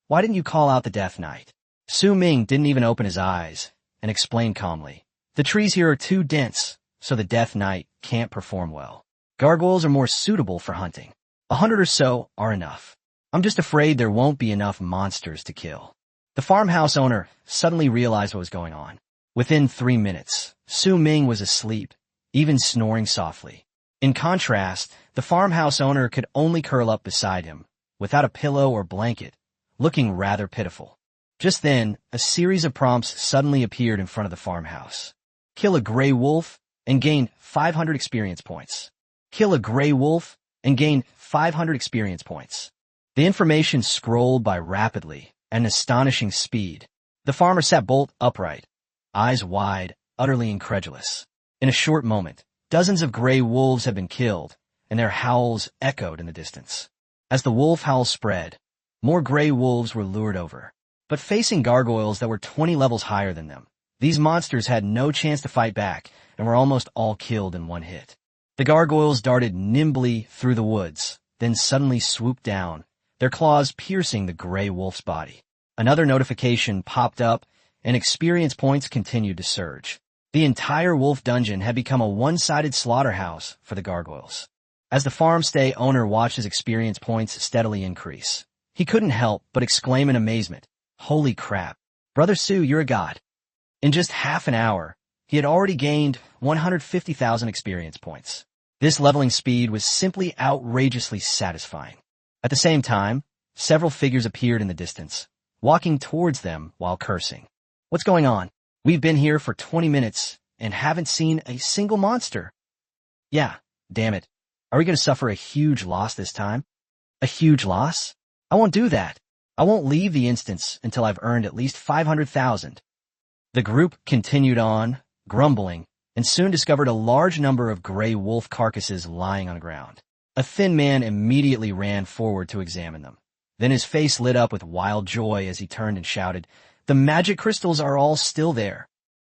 why didn't you call out the Death Knight?" Su Ming didn't even open his eyes and explained calmly, "The trees here are too dense, so the Death Knight can't perform well. Gargoyles are more suitable for hunting. 100 or so are enough. I'm just afraid there won't be enough monsters to kill." The farmhouse owner suddenly realized what was going on. Within 3 minutes, Su Ming was asleep, even snoring softly. In contrast, the farmhouse owner could only curl up beside him, without a pillow or blanket, looking rather pitiful. Just then, a series of prompts suddenly appeared in front of the farmhouse. Kill a gray wolf and gain 500 experience points. Kill a gray wolf and gain 500 experience points. The information scrolled by rapidly at an astonishing speed. The farmer sat bolt upright, eyes wide, utterly incredulous. In a short moment, dozens of gray wolves had been killed, and their howls echoed in the distance. As the wolf howl spread, more gray wolves were lured over. But facing gargoyles that were 20 levels higher than them, these monsters had no chance to fight back and were almost all killed in one hit. The gargoyles darted nimbly through the woods, then suddenly swooped down, their claws piercing the gray wolf's body. Another notification popped up, and experience points continued to surge. The entire wolf dungeon had become a one-sided slaughterhouse for the gargoyles. As the farmstay owner watched his experience points steadily increase, he couldn't help but exclaim in amazement, "Holy crap. Brother Su, you're a god." In just half an hour, he had already gained 150,000 experience points. This leveling speed was simply outrageously satisfying. At the same time, several figures appeared in the distance, walking towards them while cursing. "What's going on? We've been here for 20 minutes and haven't seen a single monster." "Yeah, damn it. Are we going to suffer a huge loss this time?" "A huge loss? I won't do that. I won't leave the instance until I've earned at least 500,000. The group continued on, grumbling, and soon discovered a large number of gray wolf carcasses lying on the ground. A thin man immediately ran forward to examine them. Then his face lit up with wild joy as he turned and shouted, "The magic crystals are all still there."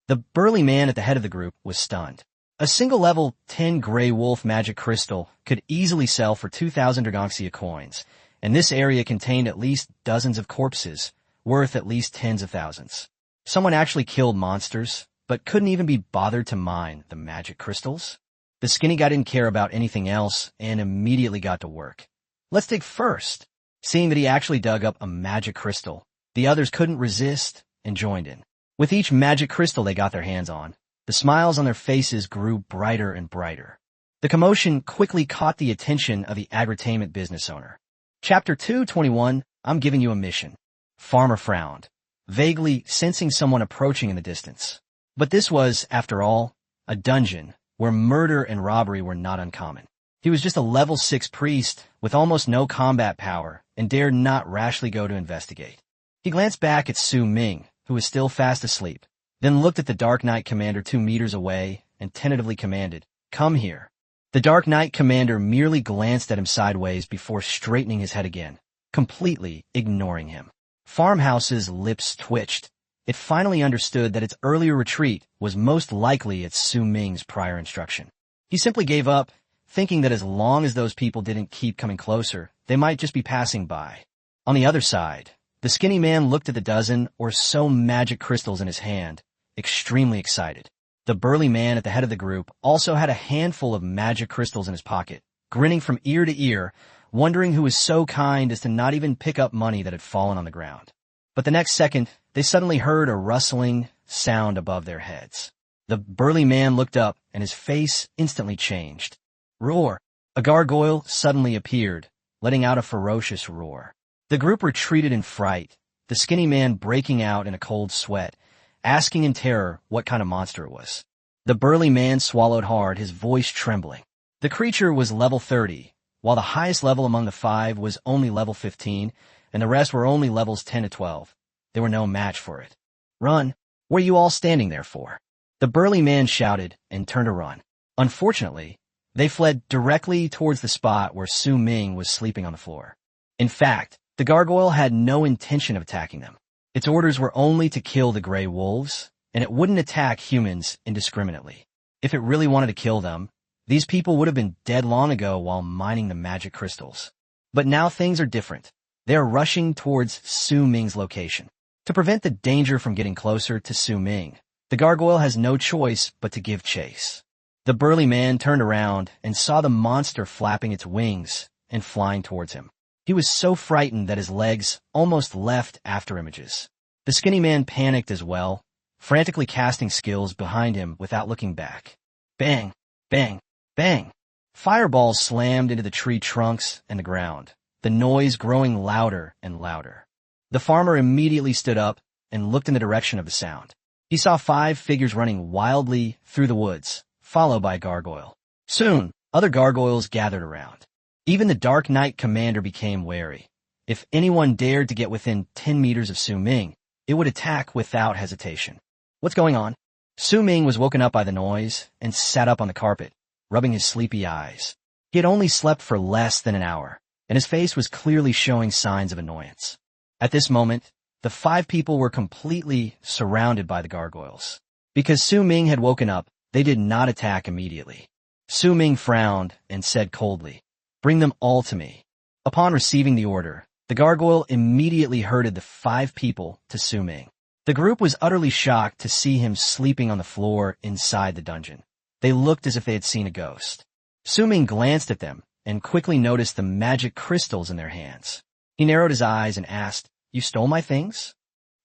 The burly man at the head of the group was stunned. A single level 10 gray wolf magic crystal could easily sell for 2,000 Dragongxia coins, and this area contained at least dozens of corpses, worth at least tens of thousands. Someone actually killed monsters, but couldn't even be bothered to mine the magic crystals? The skinny guy didn't care about anything else and immediately got to work. "Let's dig first." Seeing that he actually dug up a magic crystal, the others couldn't resist and joined in. With each magic crystal they got their hands on, the smiles on their faces grew brighter and brighter. The commotion quickly caught the attention of the agritainment business owner. Chapter 221, I'm giving you a mission. Farmer frowned, vaguely sensing someone approaching in the distance. But this was, after all, a dungeon where murder and robbery were not uncommon. He was just a level 6 priest with almost no combat power and dared not rashly go to investigate. He glanced back at Su Ming, who was still fast asleep, then looked at the Dark Knight commander 2 meters away and tentatively commanded, "Come here." The Dark Knight commander merely glanced at him sideways before straightening his head again, completely ignoring him. Farmhouse's lips twitched. It finally understood that its earlier retreat was most likely at Su Ming's prior instruction. He simply gave up, thinking that as long as those people didn't keep coming closer, they might just be passing by. On the other side, the skinny man looked at the dozen or so magic crystals in his hand, extremely excited. The burly man at the head of the group also had a handful of magic crystals in his pocket, grinning from ear to ear, wondering who was so kind as to not even pick up money that had fallen on the ground. But the next second, they suddenly heard a rustling sound above their heads. The burly man looked up, and his face instantly changed. Roar! A gargoyle suddenly appeared, letting out a ferocious roar. The group retreated in fright, the skinny man breaking out in a cold sweat, asking in terror what kind of monster it was. The burly man swallowed hard, his voice trembling. The creature was level 30, while the highest level among the 5 was only level 15, and the rest were only levels 10 to 12. They were no match for it. "Run! What are you all standing there for?" The burly man shouted and turned to run. Unfortunately, they fled directly towards the spot where Su Ming was sleeping on the floor. In fact, the gargoyle had no intention of attacking them. Its orders were only to kill the gray wolves, and it wouldn't attack humans indiscriminately. If it really wanted to kill them, these people would have been dead long ago while mining the magic crystals. But now things are different. They are rushing towards Su Ming's location. To prevent the danger from getting closer to Su Ming, the gargoyle has no choice but to give chase. The burly man turned around and saw the monster flapping its wings and flying towards him. He was so frightened that his legs almost left after images. The skinny man panicked as well, frantically casting skills behind him without looking back. Bang! Bang! Bang! Fireballs slammed into the tree trunks and the ground, the noise growing louder and louder. The farmer immediately stood up and looked in the direction of the sound. He saw 5 figures running wildly through the woods, followed by a gargoyle. Soon, other gargoyles gathered around. Even the Dark Knight commander became wary. If anyone dared to get within 10 meters of Su Ming, it would attack without hesitation. What's going on? Su Ming was woken up by the noise and sat up on the carpet, rubbing his sleepy eyes. He had only slept for less than an hour, and his face was clearly showing signs of annoyance. At this moment, the 5 people were completely surrounded by the gargoyles. Because Su Ming had woken up, they did not attack immediately. Su Ming frowned and said coldly, "Bring them all to me." Upon receiving the order, the gargoyle immediately herded the 5 people to Su Ming. The group was utterly shocked to see him sleeping on the floor inside the dungeon. They looked as if they had seen a ghost. Su Ming glanced at them and quickly noticed the magic crystals in their hands. He narrowed his eyes and asked, "You stole my things?"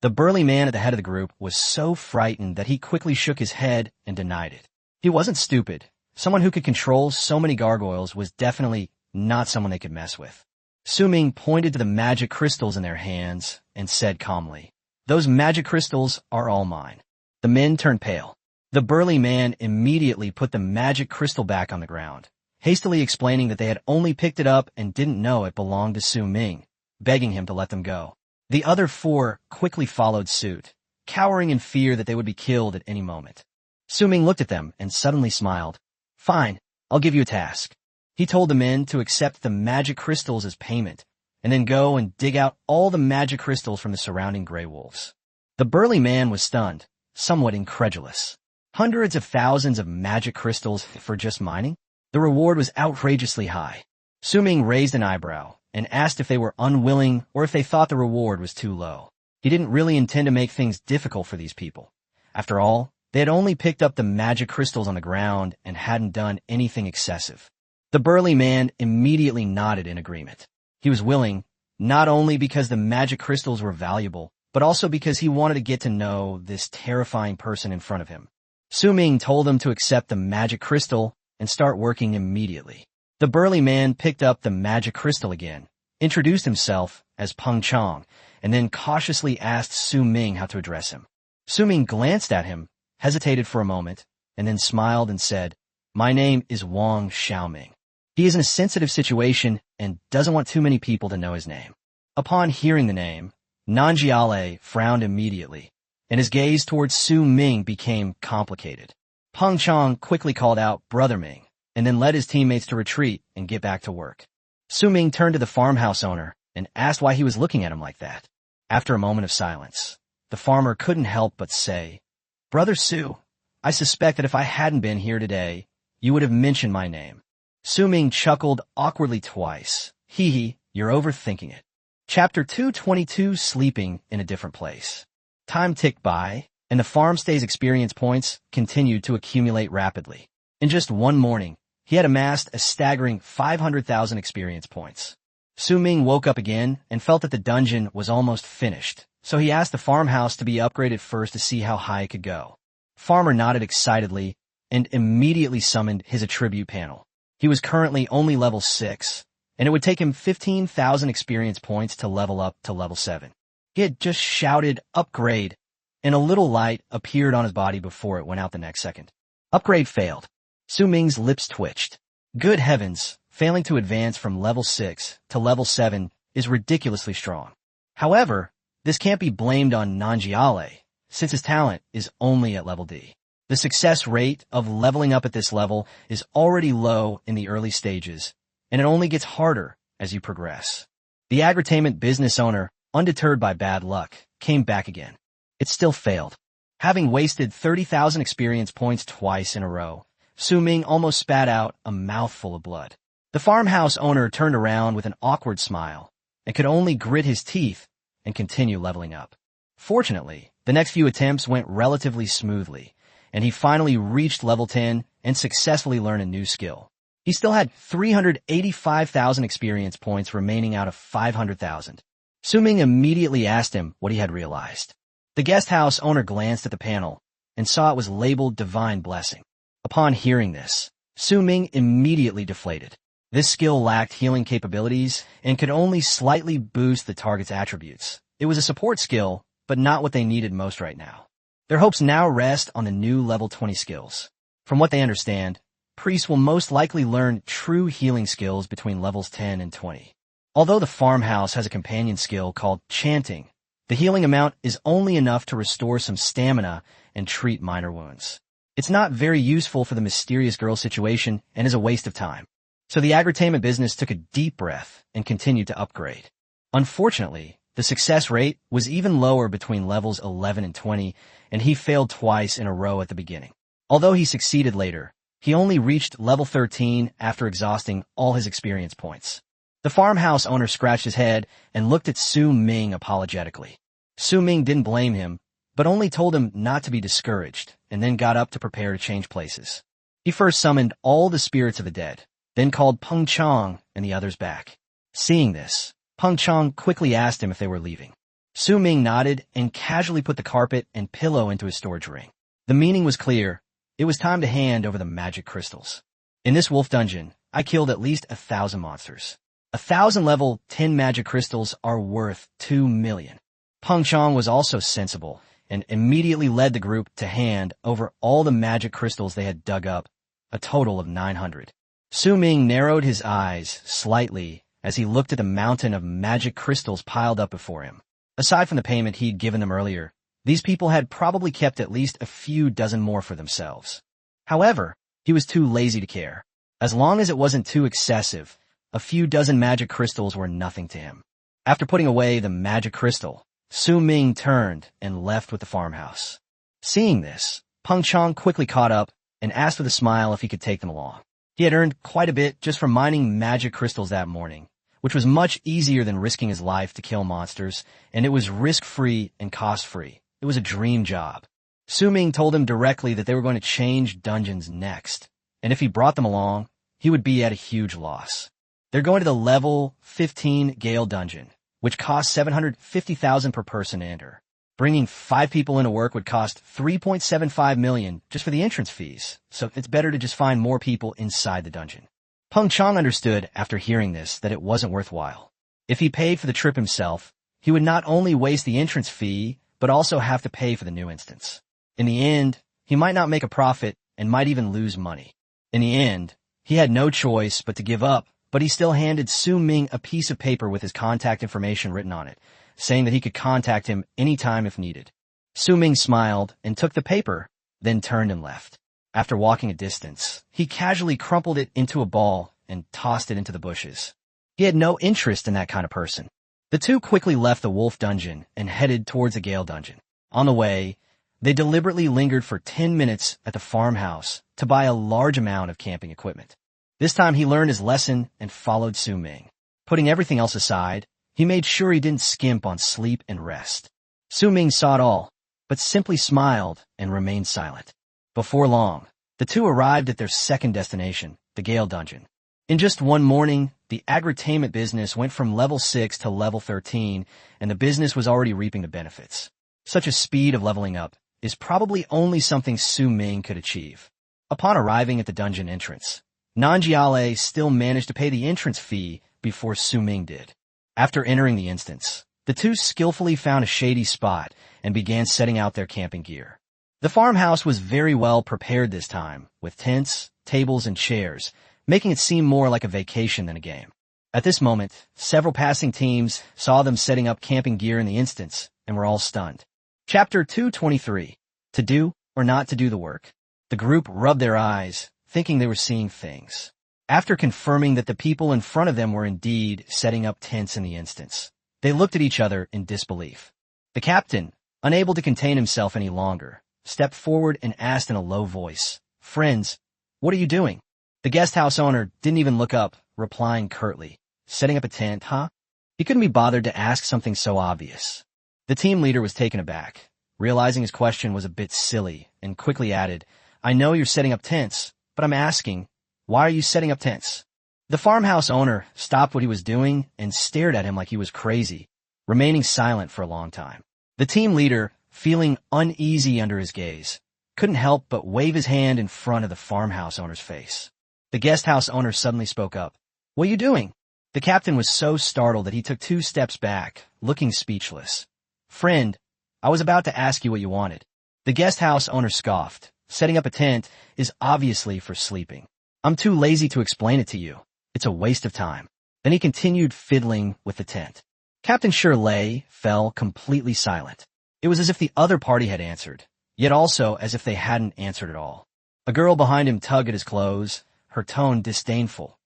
The burly man at the head of the group was so frightened that he quickly shook his head and denied it. He wasn't stupid. Someone who could control so many gargoyles was definitely not someone they could mess with. Su Ming pointed to the magic crystals in their hands and said calmly, "Those magic crystals are all mine." The men turned pale. The burly man immediately put the magic crystal back on the ground, hastily explaining that they had only picked it up and didn't know it belonged to Su Ming, begging him to let them go. The other 4 quickly followed suit, cowering in fear that they would be killed at any moment. Su Ming looked at them and suddenly smiled. "Fine, I'll give you a task." He told the men to accept the magic crystals as payment, and then go and dig out all the magic crystals from the surrounding gray wolves. The burly man was stunned, somewhat incredulous. Hundreds of thousands of magic crystals for just mining? The reward was outrageously high. Su Ming raised an eyebrow and asked if they were unwilling or if they thought the reward was too low. He didn't really intend to make things difficult for these people. After all, they had only picked up the magic crystals on the ground and hadn't done anything excessive. The burly man immediately nodded in agreement. He was willing, not only because the magic crystals were valuable, but also because he wanted to get to know this terrifying person in front of him. Su Ming told him to accept the magic crystal and start working immediately. The burly man picked up the magic crystal again, introduced himself as Peng Chong, and then cautiously asked Su Ming how to address him. Su Ming glanced at him, hesitated for a moment, and then smiled and said, "My name is Wang Xiaoming." He is in a sensitive situation and doesn't want too many people to know his name. Upon hearing the name, Nanjiale frowned immediately, and his gaze towards Su Ming became complicated. Peng Chong quickly called out "Brother Ming," and then led his teammates to retreat and get back to work. Su Ming turned to the farmhouse owner and asked why he was looking at him like that. After a moment of silence, the farmer couldn't help but say, "Brother Su, I suspect that if I hadn't been here today, you would have mentioned my name." Su Ming chuckled awkwardly twice. "Hee hee, you're overthinking it." Chapter 222, Sleeping in a Different Place. Time ticked by, and the farmstay's experience points continued to accumulate rapidly. In just one morning, he had amassed a staggering 500,000 experience points. Su Ming woke up again and felt that the dungeon was almost finished, so he asked the farmhouse to be upgraded first to see how high it could go. Farmer nodded excitedly and immediately summoned his attribute panel. He was currently only level 6, and it would take him 15,000 experience points to level up to level 7. He had just shouted, "Upgrade," and a little light appeared on his body before it went out the next second. Upgrade failed. Su Ming's lips twitched. Good heavens, failing to advance from level 6 to level 7 is ridiculously strong. However, this can't be blamed on Nanjiale, since his talent is only at level D. The success rate of leveling up at this level is already low in the early stages, and it only gets harder as you progress. The agritainment business owner, undeterred by bad luck, came back again. It still failed. Having wasted 30,000 experience points twice in a row, Su Ming almost spat out a mouthful of blood. The farmhouse owner turned around with an awkward smile and could only grit his teeth and continue leveling up. Fortunately, the next few attempts went relatively smoothly, and he finally reached level 10 and successfully learned a new skill. He still had 385,000 experience points remaining out of 500,000. Su Ming immediately asked him what he had realized. The guest house owner glanced at the panel and saw it was labeled Divine Blessing. Upon hearing this, Su Ming immediately deflated. This skill lacked healing capabilities and could only slightly boost the target's attributes. It was a support skill, but not what they needed most right now. Their hopes now rest on the new level 20 skills. From what they understand, priests will most likely learn true healing skills between levels 10 and 20. Although the farmhouse has a companion skill called chanting, the healing amount is only enough to restore some stamina and treat minor wounds. It's not very useful for the mysterious girl situation and is a waste of time. So the agri-tainment business took a deep breath and continued to upgrade. Unfortunately, the success rate was even lower between levels 11 and 20, and he failed twice in a row at the beginning. Although he succeeded later, he only reached level 13 after exhausting all his experience points. The farmhouse owner scratched his head and looked at Su Ming apologetically. Su Ming didn't blame him, but only told him not to be discouraged, and then got up to prepare to change places. He first summoned all the spirits of the dead, then called Peng Chong and the others back. Seeing this, Peng Chong quickly asked him if they were leaving. Su Ming nodded and casually put the carpet and pillow into his storage ring. The meaning was clear. It was time to hand over the magic crystals. In this wolf dungeon, I killed at least 1,000 monsters. 1,000 level 10 magic crystals are worth 2 million. Peng Chong was also sensible and immediately led the group to hand over all the magic crystals they had dug up, a total of 900. Su Ming narrowed his eyes slightly as he looked at the mountain of magic crystals piled up before him. Aside from the payment he'd given them earlier, these people had probably kept at least a few dozen more for themselves. However, he was too lazy to care. As long as it wasn't too excessive, a few dozen magic crystals were nothing to him. After putting away the magic crystal, Su Ming turned and left with the farmhouse. Seeing this, Peng Chong quickly caught up and asked with a smile if he could take them along. He had earned quite a bit just from mining magic crystals that morning, which was much easier than risking his life to kill monsters, and it was risk-free and cost-free. It was a dream job. Su Ming told him directly that they were going to change dungeons next, and if he brought them along, he would be at a huge loss. They're going to the level 15 Gale dungeon, which costs 750,000 per person to enter. Bringing 5 people into work would cost 3.75 million just for the entrance fees, so it's better to just find more people inside the dungeon. Peng Chong understood after hearing this that it wasn't worthwhile. If he paid for the trip himself, he would not only waste the entrance fee, but also have to pay for the new instance. In the end, he might not make a profit and might even lose money. In the end, he had no choice but to give up, but he still handed Su Ming a piece of paper with his contact information written on it, saying that he could contact him anytime if needed. Su Ming smiled and took the paper, then turned and left. After walking a distance, he casually crumpled it into a ball and tossed it into the bushes. He had no interest in that kind of person. The two quickly left the wolf dungeon and headed towards the Gale dungeon. On the way, they deliberately lingered for 10 minutes at the farmhouse to buy a large amount of camping equipment. This time he learned his lesson and followed Su Ming. Putting everything else aside, he made sure he didn't skimp on sleep and rest. Su Ming saw it all, but simply smiled and remained silent. Before long, the two arrived at their second destination, the Gale dungeon. In just one morning, the agri-tainment business went from level 6 to level 13, and the business was already reaping the benefits. Such a speed of leveling up is probably only something Su Ming could achieve. Upon arriving at the dungeon entrance, Nanjiale still managed to pay the entrance fee before Su Ming did. After entering the instance, the two skillfully found a shady spot and began setting out their camping gear. The farmhouse was very well prepared this time, with tents, tables, and chairs, making it seem more like a vacation than a game. At this moment, several passing teams saw them setting up camping gear in the instance and were all stunned. Chapter 223. To do or not to do the work. The group rubbed their eyes, thinking they were seeing things. After confirming that the people in front of them were indeed setting up tents in the instance, they looked at each other in disbelief. The captain, unable to contain himself any longer, stepped forward and asked in a low voice, "Friends, what are you doing?" The guest house owner didn't even look up, replying curtly, "Setting up a tent, huh?" He couldn't be bothered to ask something so obvious. The team leader was taken aback, realizing his question was a bit silly, and quickly added, "I know you're setting up tents, but I'm asking, why are you setting up tents?" The farmhouse owner stopped what he was doing and stared at him like he was crazy, remaining silent for a long time. The team leader, feeling uneasy under his gaze, couldn't help but wave his hand in front of the farmhouse owner's face. The guest house owner suddenly spoke up. "What are you doing?" The captain was so startled that he took 2 steps back, looking speechless. "Friend, I was about to ask you what you wanted." The guest house owner scoffed. "Setting up a tent is obviously for sleeping. I'm too lazy to explain it to you. It's a waste of time." Then he continued fiddling with the tent. Captain Shirley fell completely silent. It was as if the other party had answered, yet also as if they hadn't answered at all. A girl behind him tugged at his clothes, her tone disdainful.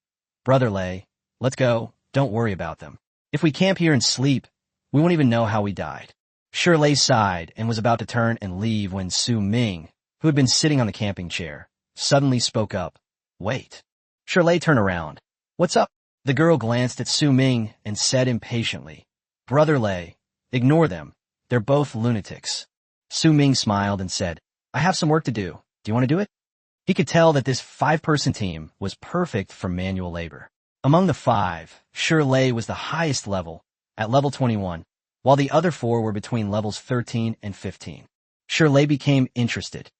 "Brother Lei, let's go. Don't worry about them. If we camp here and sleep, we won't even know how we died." Shirley sighed and was about to turn and leave when Su Ming, who had been sitting on the camping chair, suddenly spoke up. "Wait." Shirley turned around. "What's up?" The girl glanced at Su Ming and said impatiently, "Brother Lei, ignore them. They're both lunatics." Su Ming smiled and said, "I have some work to do. Do you want to do it?" He could tell that this 5-person team was perfect for manual labor. Among the 5, Shirley was the highest level, at level 21, while the other 4 were between levels 13 and 15. Shirley became interested.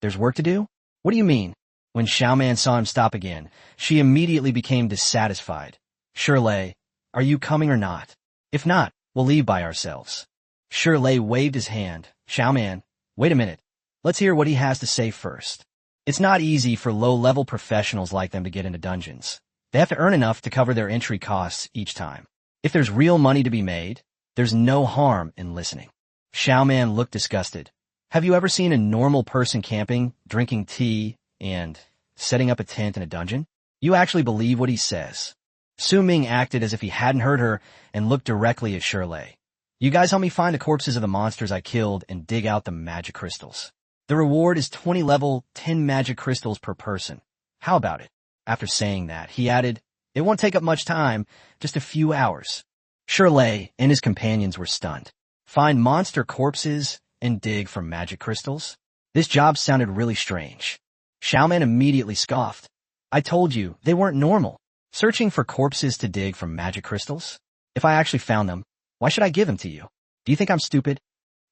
"There's work to do? What do you mean?" When Xiaoman saw him stop again, she immediately became dissatisfied. "Shirley, are you coming or not? If not, we'll leave by ourselves." Shirley waved his hand. "Xiaoman, wait a minute. Let's hear what he has to say first." It's not easy for low-level professionals like them to get into dungeons. They have to earn enough to cover their entry costs each time. If there's real money to be made, there's no harm in listening. Xiaoman looked disgusted. "Have you ever seen a normal person camping, drinking tea, and setting up a tent in a dungeon? You actually believe what he says?" Su Ming acted as if he hadn't heard her and looked directly at Shirley. "You guys help me find the corpses of the monsters I killed and dig out the magic crystals. The reward is 20 level, 10 magic crystals per person. How about it?" After saying that, he added, "It won't take up much time, just a few hours." Shirley and his companions were stunned. Find monster corpses and dig for magic crystals? This job sounded really strange. Xiaoman immediately scoffed. "I told you, they weren't normal. Searching for corpses to dig from magic crystals? If I actually found them, why should I give them to you? Do you think I'm stupid?"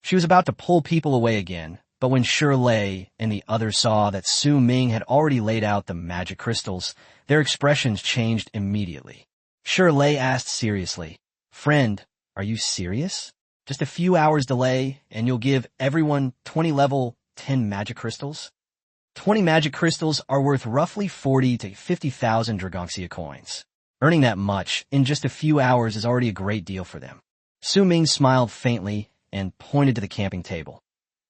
She was about to pull people away again, but when Shirley and the others saw that Su Ming had already laid out the magic crystals, their expressions changed immediately. Shirley asked seriously, "Friend, are you serious? Just a few hours delay, and you'll give everyone 20 level, 10 magic crystals?" 20 magic crystals are worth roughly 40 to 50,000 Dragongxia coins. Earning that much in just a few hours is already a great deal for them. Su Ming smiled faintly and pointed to the camping table.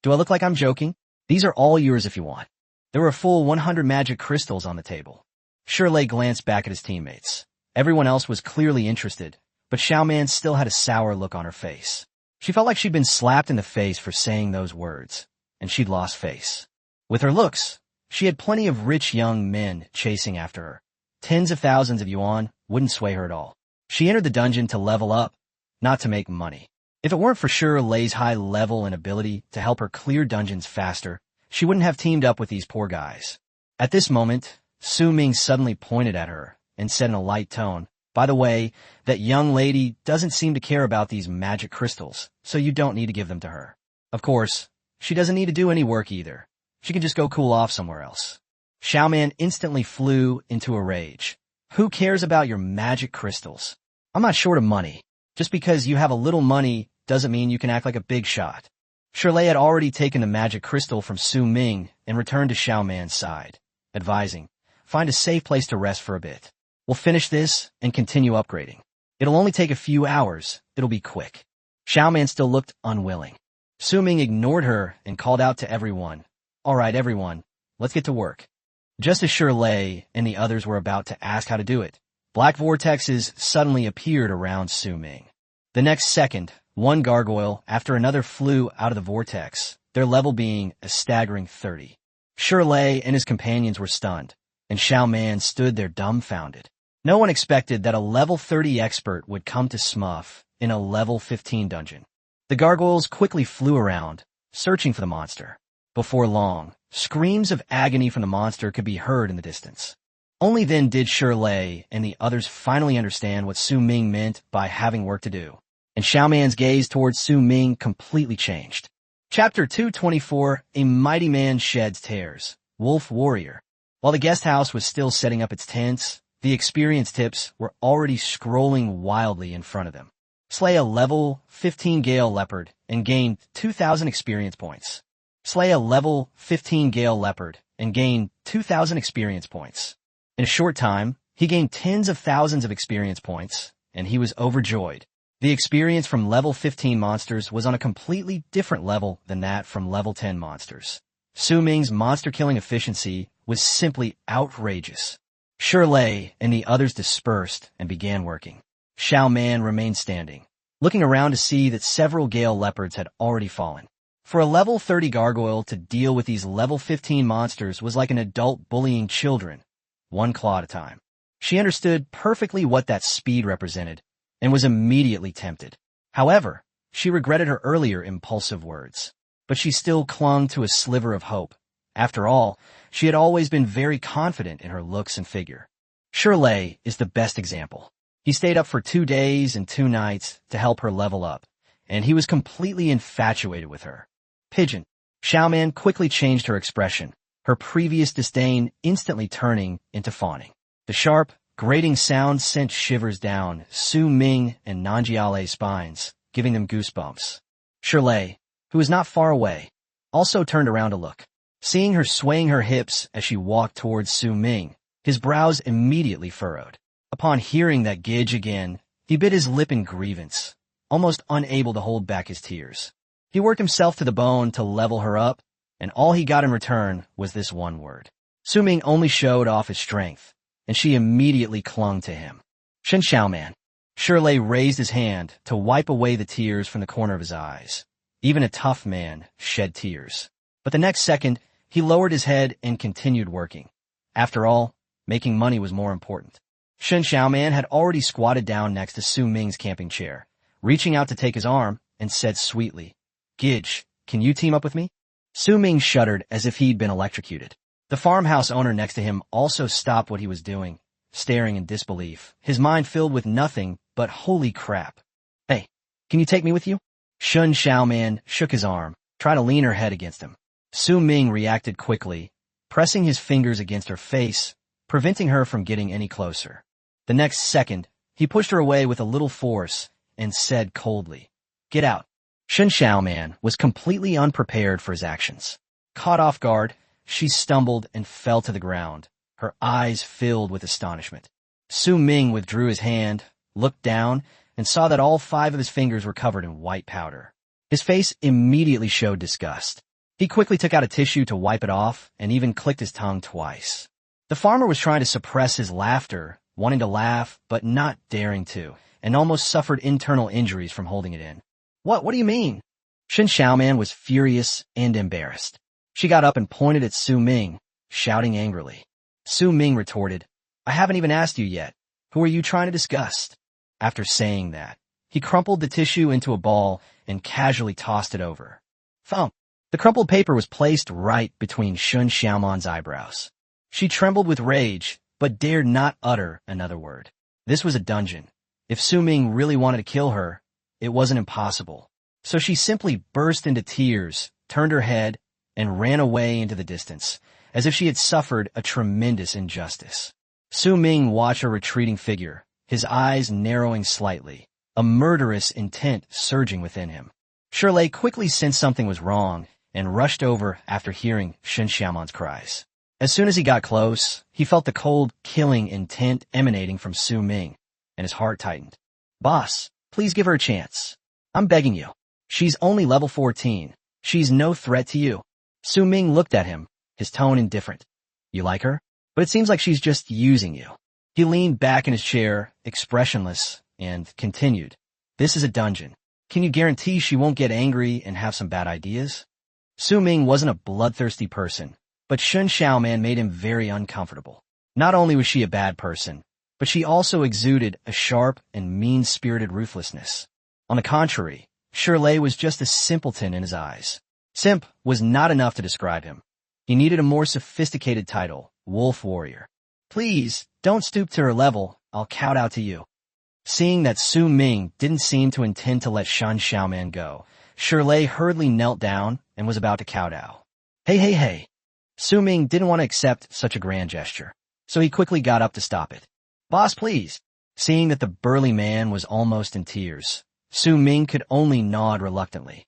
"Do I look like I'm joking? These are all yours if you want." There were a full 100 magic crystals on the table. Shirley glanced back at his teammates. Everyone else was clearly interested, but Xiaoman still had a sour look on her face. She felt like she'd been slapped in the face for saying those words, and she'd lost face. With her looks, she had plenty of rich young men chasing after her. Tens of thousands of yuan wouldn't sway her at all. She entered the dungeon to level up, not to make money. If it weren't for Shirley's high level and ability to help her clear dungeons faster, she wouldn't have teamed up with these poor guys. At this moment, Su Ming suddenly pointed at her and said in a light tone, "By the way, that young lady doesn't seem to care about these magic crystals, so you don't need to give them to her. Of course, she doesn't need to do any work either. She can just go cool off somewhere else." Xiaoman instantly flew into a rage. "Who cares about your magic crystals? I'm not short of money. Just because you have a little money doesn't mean you can act like a big shot." Shirley had already taken the magic crystal from Su Ming and returned to Xiaoman's side, advising, "Find a safe place to rest for a bit. We'll finish this and continue upgrading. It'll only take a few hours. It'll be quick." Xiaoman still looked unwilling. Su Ming ignored her and called out to everyone, "All right, everyone, let's get to work." Just as Shirley and the others were about to ask how to do it, black vortexes suddenly appeared around Su Ming. The next second, one gargoyle after another flew out of the vortex, their level being a staggering 30. Shirley and his companions were stunned, and Xiao Man stood there dumbfounded. No one expected that a level 30 expert would come to smuff in a level 15 dungeon. The gargoyles quickly flew around, searching for the monster. Before long, screams of agony from the monster could be heard in the distance. Only then did Shirley and the others finally understand what Su Ming meant by having work to do, and Xiao Man's gaze towards Su Ming completely changed. Chapter 224, A Mighty Man Sheds Tears, Wolf Warrior. While the guest house was still setting up its tents, the experienced tips were already scrolling wildly in front of them. Slay a level 15 Gale Leopard and gain 2,000 experience points. Slay a level 15 Gale Leopard and gain 2,000 experience points. In a short time, he gained tens of thousands of experience points, and he was overjoyed. The experience from level 15 monsters was on a completely different level than that from level 10 monsters. Su Ming's monster-killing efficiency was simply outrageous. Shirley and the others dispersed and began working. Xiao Man remained standing, looking around to see that several Gale Leopards had already fallen. For a level 30 gargoyle to deal with these level 15 monsters was like an adult bullying children, one claw at a time. She understood perfectly what that speed represented and was immediately tempted. However, she regretted her earlier impulsive words, but she still clung to a sliver of hope. After all, she had always been very confident in her looks and figure. Shirley is the best example. He stayed up for 2 days and 2 nights to help her level up, and he was completely infatuated with her. Pigeon. Xiao Man quickly changed her expression, her previous disdain instantly turning into fawning. The sharp, grating sound sent shivers down Su Ming and Nanjiale's spines, giving them goosebumps. Shirley, who was not far away, also turned around to look. Seeing her swaying her hips as she walked towards Su Ming, his brows immediately furrowed. Upon hearing that gidge again, he bit his lip in grievance, almost unable to hold back his tears. He worked himself to the bone to level her up, and all he got in return was this one word. Su Ming only showed off his strength, and she immediately clung to him. Shen Xiao Man. Shirley raised his hand to wipe away the tears from the corner of his eyes. Even a tough man shed tears. But the next second, he lowered his head and continued working. After all, making money was more important. Shen Xiao Man had already squatted down next to Su Ming's camping chair, reaching out to take his arm, and said sweetly, "Gidge, can you team up with me?" Su Ming shuddered as if he'd been electrocuted. The farmhouse owner next to him also stopped what he was doing, staring in disbelief, his mind filled with nothing but holy crap. "Hey, can you take me with you?" Shen Xiao Man shook his arm, trying to lean her head against him. Su Ming reacted quickly, pressing his fingers against her face, preventing her from getting any closer. The next second, he pushed her away with a little force and said coldly, "Get out." Shen Xiao Man was completely unprepared for his actions. Caught off guard, she stumbled and fell to the ground, her eyes filled with astonishment. Su Ming withdrew his hand, looked down, and saw that all 5 of his fingers were covered in white powder. His face immediately showed disgust. He quickly took out a tissue to wipe it off and even clicked his tongue twice. The farmer was trying to suppress his laughter, wanting to laugh, but not daring to, and almost suffered internal injuries from holding it in. What do you mean?" Shen Xiao Man was furious and embarrassed. She got up and pointed at Su Ming, shouting angrily. Su Ming retorted, "I haven't even asked you yet. Who are you trying to disgust?" After saying that, he crumpled the tissue into a ball and casually tossed it over. Thump! The crumpled paper was placed right between Shen Xiaoman's eyebrows. She trembled with rage, but dared not utter another word. This was a dungeon. If Su Ming really wanted to kill her, it wasn't impossible. So she simply burst into tears, turned her head, and ran away into the distance, as if she had suffered a tremendous injustice. Su Ming watched her retreating figure, his eyes narrowing slightly, a murderous intent surging within him. Shirley quickly sensed something was wrong and rushed over after hearing Shen Xiaoman's cries. As soon as he got close, he felt the cold, killing intent emanating from Su Ming, and his heart tightened. "Boss, please give her a chance. I'm begging you. She's only level 14. She's no threat to you." Su Ming looked at him, his tone indifferent. "You like her? But it seems like she's just using you." He leaned back in his chair, expressionless, and continued, "This is a dungeon. Can you guarantee she won't get angry and have some bad ideas?" Su Ming wasn't a bloodthirsty person, but Shun Xiaoman made him very uncomfortable. Not only was she a bad person, but she also exuded a sharp and mean-spirited ruthlessness. On the contrary, Shirley was just a simpleton in his eyes. Simp was not enough to describe him. He needed a more sophisticated title, Wolf Warrior. Please, don't stoop to her level, I'll kowtow to you. Seeing that Su Ming didn't seem to intend to let Shun Xiaoman go, Shirley hurriedly knelt down and was about to kowtow. Hey. Su Ming didn't want to accept such a grand gesture, so he quickly got up to stop it. Boss, please. Seeing that the burly man was almost in tears, Su Ming could only nod reluctantly.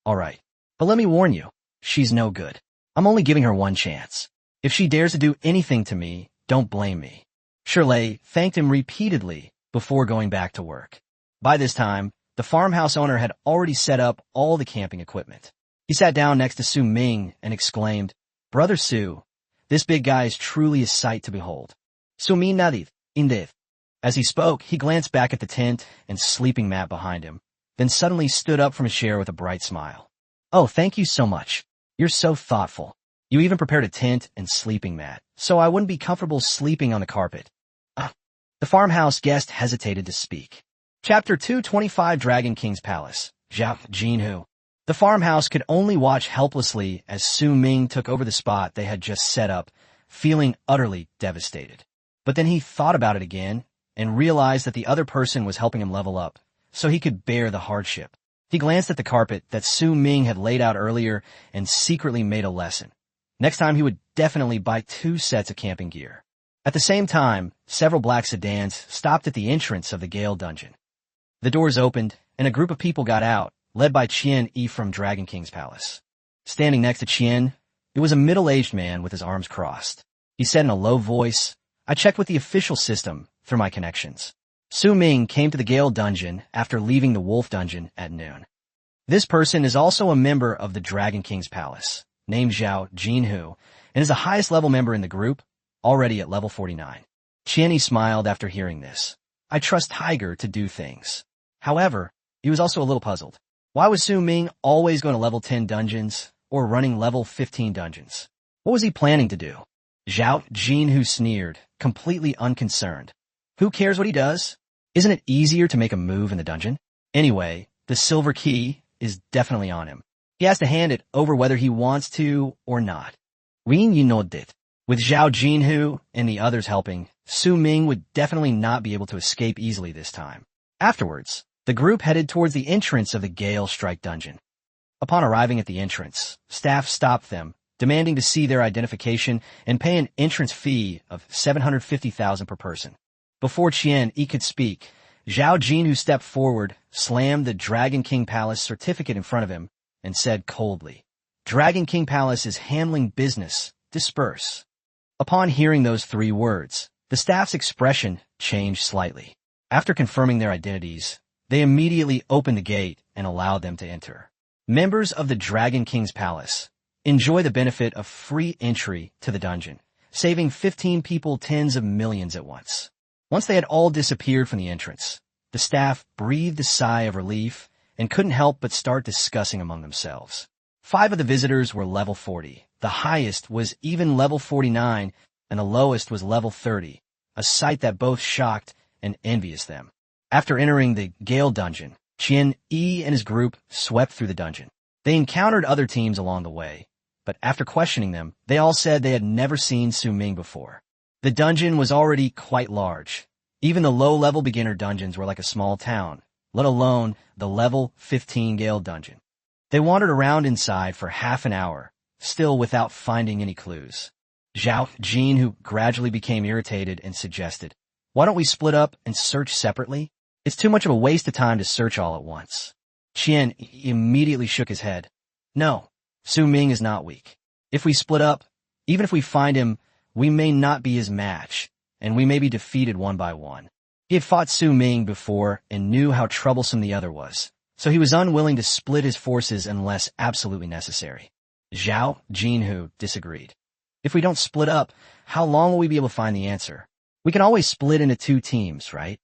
All right, but let me warn you, she's no good. I'm only giving her one chance. If she dares to do anything to me, don't blame me. Shirley thanked him repeatedly before going back to work. By this time, the farmhouse owner had already set up all the camping equipment. He sat down next to Su Ming and exclaimed, Brother Su, this big guy is truly a sight to behold. Su Ming nadid, Undead. As he spoke, he glanced back at the tent and sleeping mat behind him, then suddenly stood up from his chair with a bright smile. Oh, thank you so much. You're so thoughtful. You even prepared a tent and sleeping mat, so I wouldn't be comfortable sleeping on the carpet. The farmhouse guest hesitated to speak. Chapter 225 Dragon King's Palace. Zhao Jinhu. The farmhouse could only watch helplessly as Su Ming took over the spot they had just set up, feeling utterly devastated. But then he thought about it again and realized that the other person was helping him level up, so he could bear the hardship. He glanced at the carpet that Su Ming had laid out earlier and secretly made a lesson. Next time he would definitely buy 2 sets of camping gear. At the same time, several black sedans stopped at the entrance of the Gale dungeon. The doors opened, and a group of people got out, led by Qian Yi from Dragon King's palace. Standing next to Qian, it was a middle-aged man with his arms crossed. He said in a low voice, I checked with the official system through my connections. Su Ming came to the Gale dungeon after leaving the Wolf dungeon at noon. This person is also a member of the Dragon King's palace, named Zhao Jinhu, and is the highest level member in the group, already at level 49. Qian smiled after hearing this. I trust Tiger to do things. However, he was also a little puzzled. Why was Su Ming always going to level 10 dungeons or running level 15 dungeons? What was he planning to do? Zhao Jinhu sneered, completely unconcerned. Who cares what he does? Isn't it easier to make a move in the dungeon? Anyway, the silver key is definitely on him. He has to hand it over whether he wants to or not. Rin Yinodit. With Zhao Jinhu and the others helping, Su Ming would definitely not be able to escape easily this time. Afterwards, the group headed towards the entrance of the Gale Strike dungeon. Upon arriving at the entrance, staff stopped them, demanding to see their identification and pay an entrance fee of 750,000 per person. Before Qian Yi could speak, Zhao Jinhu stepped forward, slammed the Dragon King Palace certificate in front of him, and said coldly, Dragon King Palace is handling business. Disperse. Upon hearing those 3 words, the staff's expression changed slightly. After confirming their identities, they immediately opened the gate and allowed them to enter. Members of the Dragon King's Palace enjoy the benefit of free entry to the dungeon, saving 15 people tens of millions at once. Once they had all disappeared from the entrance, the staff breathed a sigh of relief and couldn't help but start discussing among themselves. 5 of the visitors were level 40. The highest was even level 49, and the lowest was level 30, a sight that both shocked and envious them. After entering the Gale dungeon, Qian Yi and his group swept through the dungeon. They encountered other teams along the way, but after questioning them, they all said they had never seen Su Ming before. The dungeon was already quite large. Even the low-level beginner dungeons were like a small town, let alone the level 15 Gale dungeon. They wandered around inside for half an hour, still without finding any clues. Zhao Jinhu gradually became irritated and suggested, why don't we split up and search separately? It's too much of a waste of time to search all at once. Qian immediately shook his head. No, Su Ming is not weak. If we split up, even if we find him, we may not be his match, and we may be defeated one by one. He had fought Su Ming before and knew how troublesome the other was, so he was unwilling to split his forces unless absolutely necessary. Zhao Jinhu disagreed. If we don't split up, how long will we be able to find the answer? We can always split into 2 teams, right?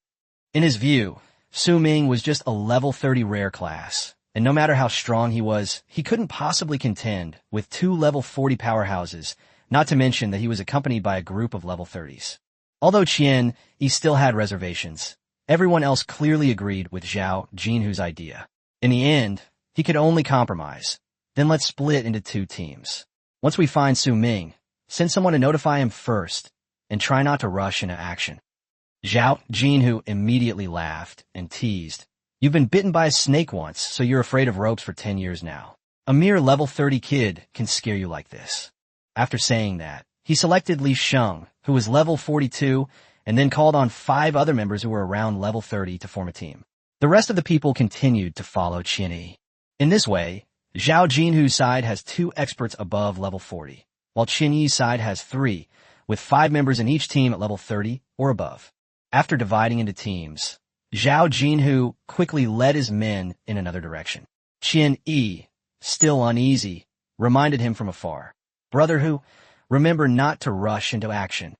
In his view, Su Ming was just a level 30 rare class, and no matter how strong he was, he couldn't possibly contend with two level 40 powerhouses, not to mention that he was accompanied by a group of level 30s. Although he still had reservations. Everyone else clearly agreed with Zhao Jinhu's idea. In the end, he could only compromise. Then let's split into two teams. Once we find Su Ming, send someone to notify him first, and try not to rush into action. Zhao Jinhu immediately laughed and teased. You've been bitten by a snake once, so you're afraid of ropes for 10 years now. A mere level 30 kid can scare you like this. After saying that, he selected Li Sheng, who was level 42, and then called on 5 other members who were around level 30 to form a team. The rest of the people continued to follow Qianyi. In this way, Zhao Jinhu's side has 2 experts above level 40, while Qianyi's side has 3, with 5 members in each team at level 30 or above. After dividing into teams, Zhao Jinhu quickly led his men in another direction. Qianyi, still uneasy, reminded him from afar. Brother Hu, remember not to rush into action.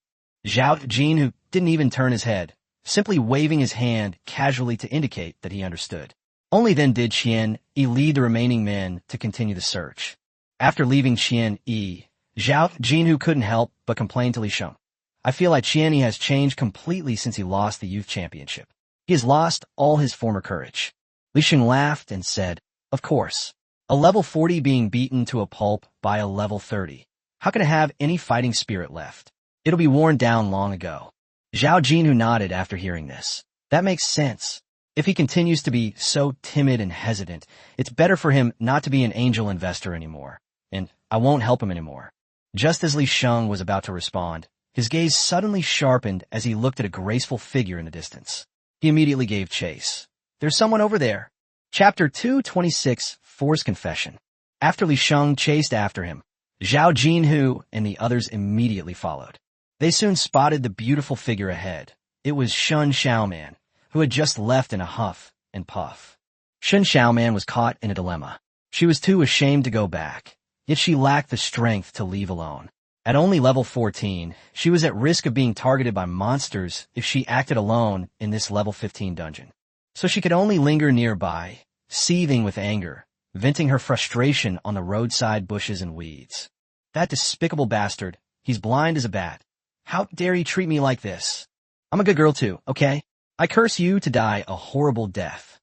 Zhao Jinhu didn't even turn his head, simply waving his hand casually to indicate that he understood. Only then did Qianyi lead the remaining men to continue the search. After leaving Qianyi, Zhao Jinhu couldn't help but complain to Li Sheng. I feel like Qianyi has changed completely since he lost the youth championship. He has lost all his former courage. Li Sheng laughed and said, of course. A level 40 being beaten to a pulp by a level 30. How can it have any fighting spirit left? It'll be worn down long ago. Zhao Jinhu nodded after hearing this. That makes sense. If he continues to be so timid and hesitant, it's better for him not to be an angel investor anymore. And I won't help him anymore. Just as Li Sheng was about to respond, his gaze suddenly sharpened as he looked at a graceful figure in the distance. He immediately gave chase. There's someone over there. Chapter 226, Forced Confession. After Li Sheng chased after him, Zhao Jinhu and the others immediately followed. They soon spotted the beautiful figure ahead. It was Shun Xiaoman, who had just left in a huff and puff. Shun Xiaoman was caught in a dilemma. She was too ashamed to go back, yet she lacked the strength to leave alone. At only level 14, she was at risk of being targeted by monsters if she acted alone in this level 15 dungeon. So she could only linger nearby, seething with anger, venting her frustration on the roadside bushes and weeds. That despicable bastard, he's blind as a bat. How dare he treat me like this? I'm a good girl too, okay? I curse you to die a horrible death.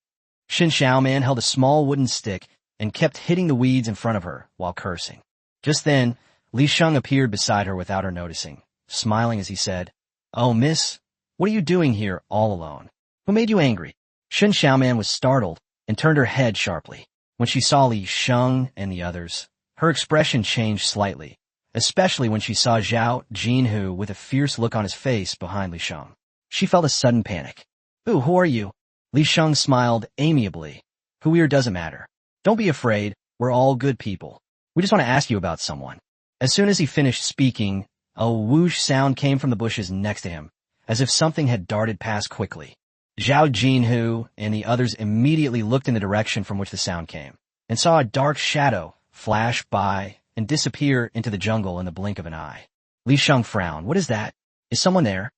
Shin Xiaoman held a small wooden stick and kept hitting the weeds in front of her while cursing. Just then, Li Sheng appeared beside her without her noticing, smiling as he said, Oh, miss, what are you doing here all alone? Who made you angry? Shin Xiaoman was startled and turned her head sharply. When she saw Li Sheng and the others, her expression changed slightly, especially when she saw Zhao Jinhu with a fierce look on his face behind Li Sheng. She felt a sudden panic. Ooh, who are you? Li Sheng smiled amiably. Who we are doesn't matter. Don't be afraid, we're all good people. We just want to ask you about someone. As soon as he finished speaking, a whoosh sound came from the bushes next to him, as if something had darted past quickly. Zhao Jinhu and the others immediately looked in the direction from which the sound came, and saw a dark shadow flash by and disappear into the jungle in the blink of an eye. Li Sheng frowned. What is that? Is someone there?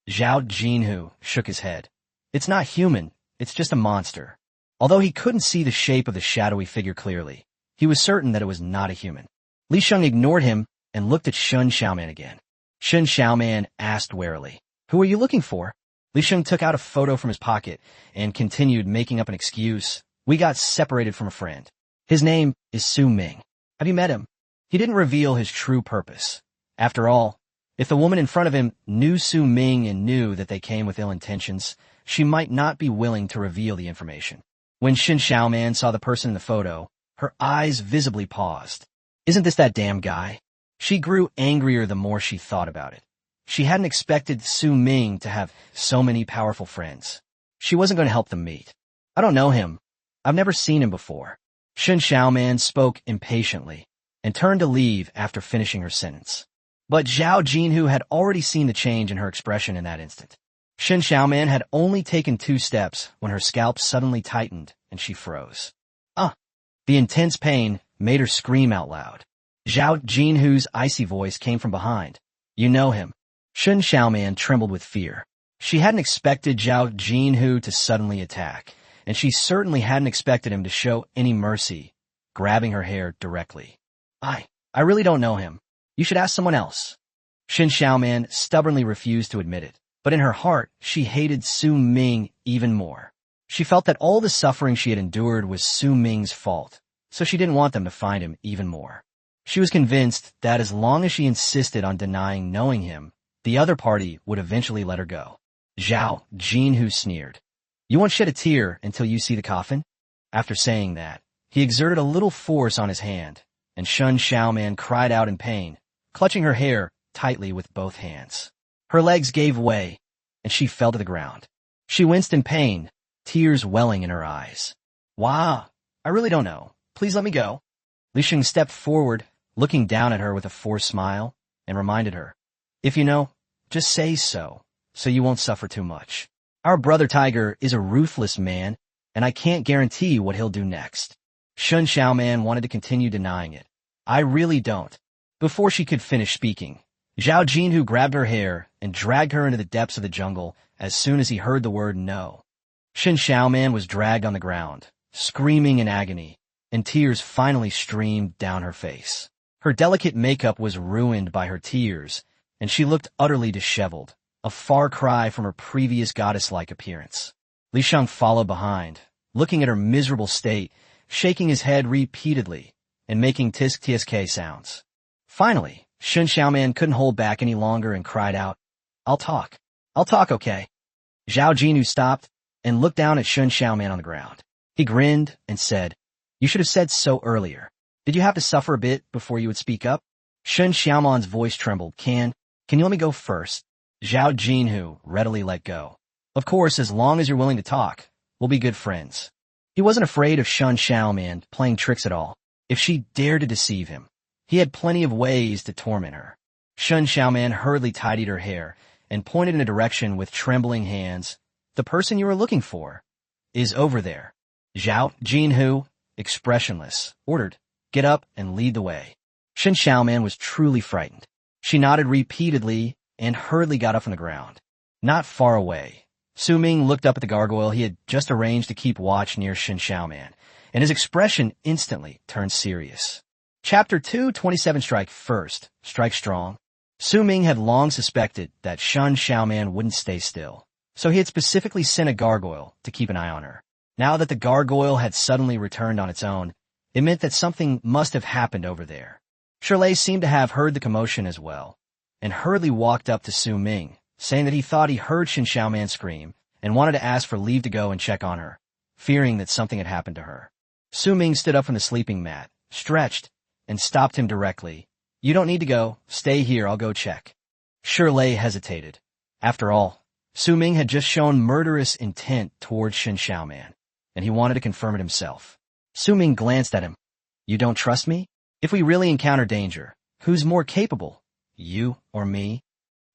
Zhao Jinhu shook his head. It's not human, it's just a monster. Although he couldn't see the shape of the shadowy figure clearly, he was certain that it was not a human. Li Sheng ignored him and looked at Shun Xiaoman again. Shun Xiaoman asked warily, Who are you looking for? Li Sheng took out a photo from his pocket and continued making up an excuse. We got separated from a friend. His name is Su Ming. Have you met him? He didn't reveal his true purpose. After all, if the woman in front of him knew Su Ming and knew that they came with ill intentions, she might not be willing to reveal the information. When Shin Xiaoman saw the person in the photo, her eyes visibly paused. Isn't this that damn guy? She grew angrier the more she thought about it. She hadn't expected Su Ming to have so many powerful friends. She wasn't going to help them meet. I don't know him. I've never seen him before. Shin Xiaoman spoke impatiently and turned to leave after finishing her sentence. But Zhao Jinhu had already seen the change in her expression in that instant. Shin Xiaoman had only taken 2 steps when her scalp suddenly tightened and she froze. The intense pain made her scream out loud. Zhao Jinhu's icy voice came from behind. You know him. Shin Xiaoman trembled with fear. She hadn't expected Zhao Jinhu to suddenly attack, and she certainly hadn't expected him to show any mercy, grabbing her hair directly. I really don't know him. You should ask someone else. Shin Xiaoman stubbornly refused to admit it, but in her heart, she hated Su Ming even more. She felt that all the suffering she had endured was Su Ming's fault, so she didn't want them to find him even more. She was convinced that as long as she insisted on denying knowing him, the other party would eventually let her go. Zhao Jinhu sneered. You won't shed a tear until you see the coffin? After saying that, he exerted a little force on his hand, and Shin Xiaoman cried out in pain, clutching her hair tightly with both hands. Her legs gave way, and she fell to the ground. She winced in pain, tears welling in her eyes. Wow, I really don't know. Please let me go. Li Sheng stepped forward, looking down at her with a forced smile, and reminded her, if you know, just say so you won't suffer too much. Our brother Tiger is a ruthless man, and I can't guarantee what he'll do next. Shin Xiaoman wanted to continue denying it. I really don't. Before she could finish speaking, Zhao Jinhu grabbed her hair and dragged her into the depths of the jungle as soon as he heard the word no. Shin Xiaoman was dragged on the ground, screaming in agony, and tears finally streamed down her face. Her delicate makeup was ruined by her tears, and she looked utterly disheveled, a far cry from her previous goddess-like appearance. Li Sheng followed behind, looking at her miserable state, shaking his head repeatedly, and making tisk-tsk sounds. Finally, Shin Xiaoman couldn't hold back any longer and cried out, I'll talk, okay? Zhao Jinhu stopped and looked down at Shin Xiaoman on the ground. He grinned and said, you should have said so earlier. Did you have to suffer a bit before you would speak up? Shin Xiaoman's voice trembled. Can you let me go first? Zhao Jinhu readily let go. Of course, as long as you're willing to talk, we'll be good friends. He wasn't afraid of Shin Xiaoman playing tricks at all. If she dared to deceive him, he had plenty of ways to torment her. Shin Xiaoman hurriedly tidied her hair and pointed in a direction with trembling hands. The person you were looking for is over there. Zhao Jinhu, expressionless, ordered, get up and lead the way. Shin Xiaoman was truly frightened. She nodded repeatedly and hurriedly got up from the ground. Not far away, Su Ming looked up at the gargoyle he had just arranged to keep watch near Shin Xiaoman, and his expression instantly turned serious. Chapter 227 Strike First, Strike Strong. Su Ming had long suspected that Shin Xiaoman wouldn't stay still, so he had specifically sent a gargoyle to keep an eye on her. Now that the gargoyle had suddenly returned on its own, it meant that something must have happened over there. Shirley seemed to have heard the commotion as well, and hurriedly walked up to Su Ming, saying that he thought he heard Shin Xiaoman scream and wanted to ask for leave to go and check on her, fearing that something had happened to her. Su Ming stood up from the sleeping mat, stretched, and stopped him directly. You don't need to go. Stay here. I'll go check. Shirley hesitated. After all, Su Ming had just shown murderous intent towards Shin Xiaoman, and he wanted to confirm it himself. Su Ming glanced at him. You don't trust me? If we really encounter danger, who's more capable, you or me?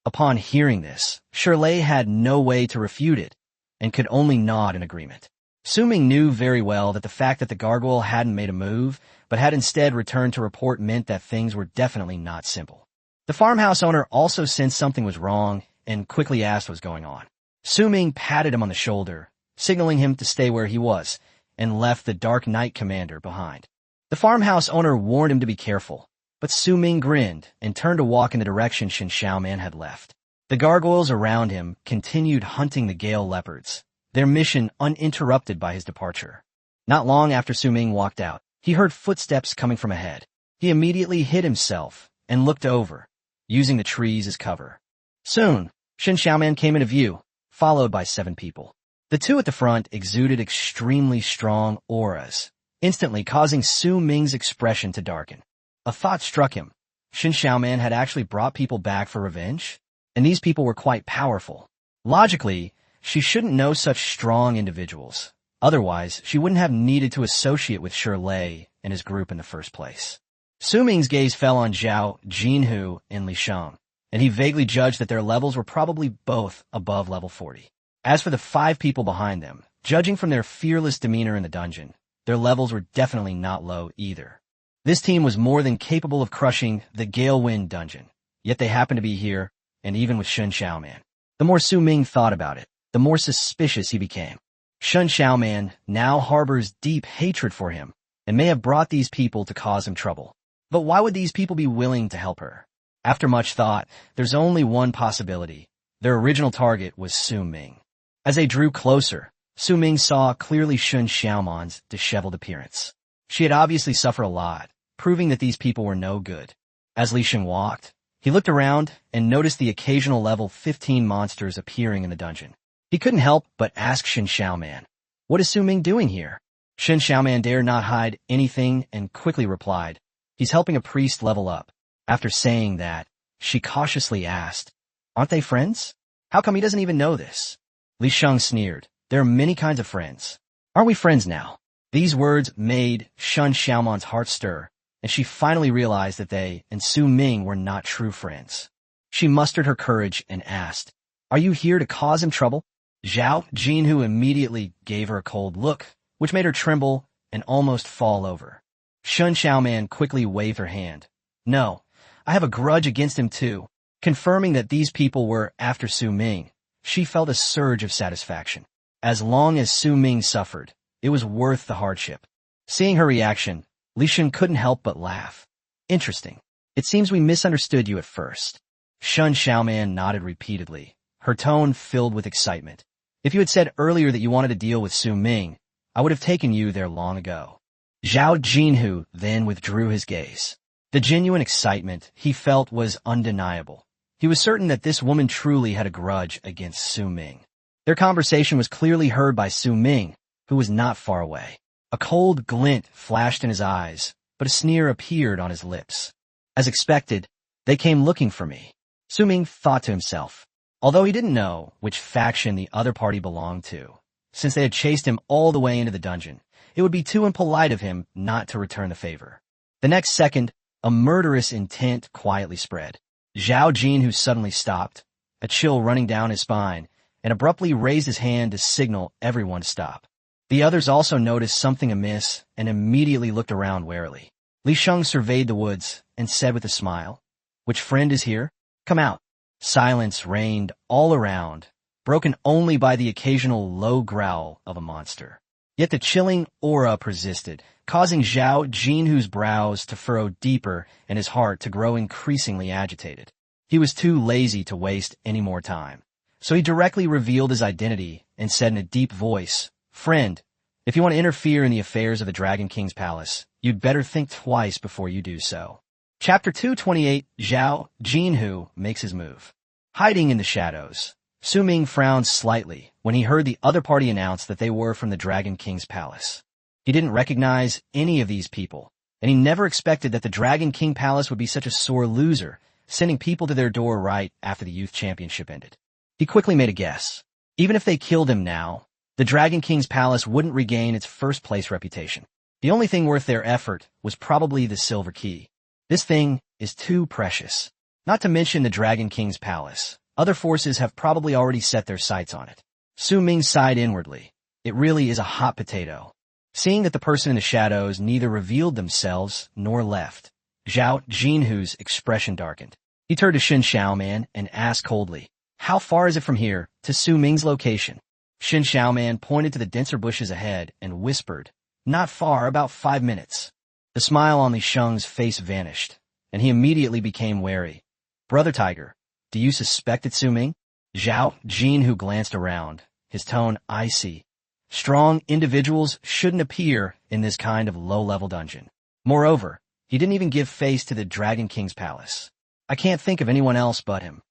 Upon hearing this, Shirley had no way to refute it, and could only nod in agreement. Su Ming knew very well that the fact that the gargoyle hadn't made a move, but had instead returned to report meant that things were definitely not simple. The farmhouse owner also sensed something was wrong, and quickly asked what was going on. Su Ming patted him on the shoulder, signaling him to stay where he was, and left the Dark Knight commander behind. The farmhouse owner warned him to be careful, but Su Ming grinned and turned to walk in the direction Shin Xiaoman had left. The gargoyles around him continued hunting the Gale leopards, their mission uninterrupted by his departure. Not long after Su Ming walked out, he heard footsteps coming from ahead. He immediately hid himself and looked over, using the trees as cover. Soon, Shin Xiaoman came into view, followed by 7 people. The 2 at the front exuded extremely strong auras, instantly causing Su Ming's expression to darken. A thought struck him. Shin Xiaoman had actually brought people back for revenge, and these people were quite powerful. Logically, she shouldn't know such strong individuals. Otherwise, she wouldn't have needed to associate with Shirley and his group in the first place. Su Ming's gaze fell on Zhao Jinhu and Li Sheng, and he vaguely judged that their levels were probably both above level 40. As for the 5 people behind them, judging from their fearless demeanor in the dungeon, their levels were definitely not low either. This team was more than capable of crushing the Gale Wind dungeon, yet they happened to be here, and even with Shin Xiaoman. The more Su Ming thought about it, the more suspicious he became. Shun Xiaoman now harbors deep hatred for him and may have brought these people to cause him trouble. But why would these people be willing to help her? After much thought, there's only one possibility. Their original target was Su Ming. As they drew closer, Su Ming saw clearly Shun Xiaoman's disheveled appearance. She had obviously suffered a lot, proving that these people were no good. As Li Shun walked, he looked around and noticed the occasional level 15 monsters appearing in the dungeon. He couldn't help but ask Shun Xiaoman, "What is Su Ming doing here?" Shun Xiaoman dared not hide anything and quickly replied, "He's helping a priest level up." After saying that, she cautiously asked, "Aren't they friends? How come he doesn't even know this?" Li Shun sneered, "There are many kinds of friends. Aren't we friends now?" These words made Shun Xiaoman's heart stir, and she finally realized that they and Su Ming were not true friends. She mustered her courage and asked, "Are you here to cause him trouble?" Zhao Jinhu immediately gave her a cold look, which made her tremble and almost fall over. Shun Xiaoman quickly waved her hand. "No, I have a grudge against him too." Confirming that these people were after Su Ming, she felt a surge of satisfaction. As long as Su Ming suffered, it was worth the hardship. Seeing her reaction, Li Shun couldn't help but laugh. "Interesting. It seems we misunderstood you at first." Shun Xiaoman nodded repeatedly, her tone filled with excitement. "If you had said earlier that you wanted to deal with Su Ming, I would have taken you there long ago." Zhao Jinhu then withdrew his gaze. The genuine excitement he felt was undeniable. He was certain that this woman truly had a grudge against Su Ming. Their conversation was clearly heard by Su Ming, who was not far away. A cold glint flashed in his eyes, but a sneer appeared on his lips. As expected, they came looking for me, Su Ming thought to himself, although he didn't know which faction the other party belonged to. Since they had chased him all the way into the dungeon, it would be too impolite of him not to return the favor. The next second, a murderous intent quietly spread. Zhao Jinhu suddenly stopped, a chill running down his spine, and abruptly raised his hand to signal everyone to stop. The others also noticed something amiss and immediately looked around warily. Li Shun surveyed the woods and said with a smile, "Which friend is here? Come out." Silence reigned all around, broken only by the occasional low growl of a monster. Yet the chilling aura persisted, causing Zhao Jinhu's brows to furrow deeper and his heart to grow increasingly agitated. He was too lazy to waste any more time, so he directly revealed his identity and said in a deep voice, "Friend, if you want to interfere in the affairs of the Dragon King's palace, you'd better think twice before you do so." Chapter 228, Zhao Jinhu makes his move. Hiding in the shadows, Su Ming frowned slightly when he heard the other party announce that they were from the Dragon King's palace. He didn't recognize any of these people, and he never expected that the Dragon King palace would be such a sore loser, sending people to their door right after the youth championship ended. He quickly made a guess. Even if they killed him now, the Dragon King's palace wouldn't regain its first-place reputation. The only thing worth their effort was probably the silver key. This thing is too precious. Not to mention the Dragon King's palace. Other forces have probably already set their sights on it. Su Ming sighed inwardly. It really is a hot potato. Seeing that the person in the shadows neither revealed themselves nor left, Zhao Jinhu's expression darkened. He turned to Shun Xiaoman and asked coldly, "How far is it from here to Su Ming's location?" Shun Xiaoman pointed to the denser bushes ahead and whispered, "Not far, about 5 minutes." The smile on Li Shun's face vanished, and he immediately became wary. "Brother Tiger, do you suspect it's Su Ming?" Zhao Jinhu glanced around, his tone icy. Strong individuals shouldn't appear in this kind of low-level dungeon. Moreover, he didn't even give face to the Dragon King's palace. "I can't think of anyone else but him."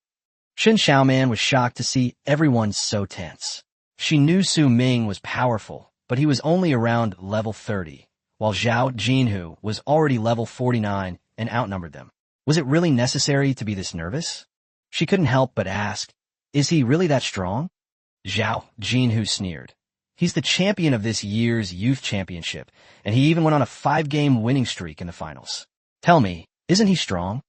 Shun Xiaoman was shocked to see everyone so tense. She knew Su Ming was powerful, but he was only around level 30, while Zhao Jinhu was already level 49 and outnumbered them. Was it really necessary to be this nervous? She couldn't help but ask, "Is he really that strong?" Zhao Jinhu sneered. "He's the champion of this year's youth championship, and he even went on a 5-game winning streak in the finals. Tell me, isn't he strong?"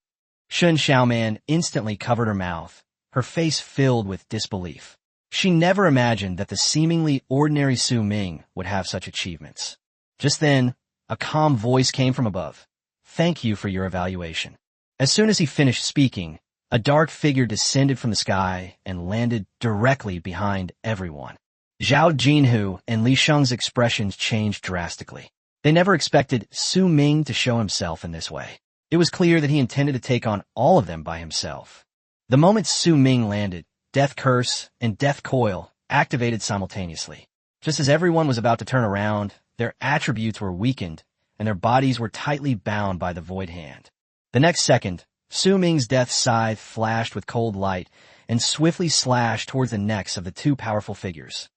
Shun Xiaoman instantly covered her mouth, her face filled with disbelief. She never imagined that the seemingly ordinary Su Ming would have such achievements. Just then, a calm voice came from above. "Thank you for your evaluation." As soon as he finished speaking, a dark figure descended from the sky and landed directly behind everyone. Zhao Jinhu and Li Sheng's expressions changed drastically. They never expected Su Ming to show himself in this way. It was clear that he intended to take on all of them by himself. The moment Su Ming landed, Death Curse and Death Coil activated simultaneously. Just as everyone was about to turn around, their attributes were weakened, and their bodies were tightly bound by the Void Hand. The next second, Su Ming's death scythe flashed with cold light and swiftly slashed towards the necks of the two powerful figures.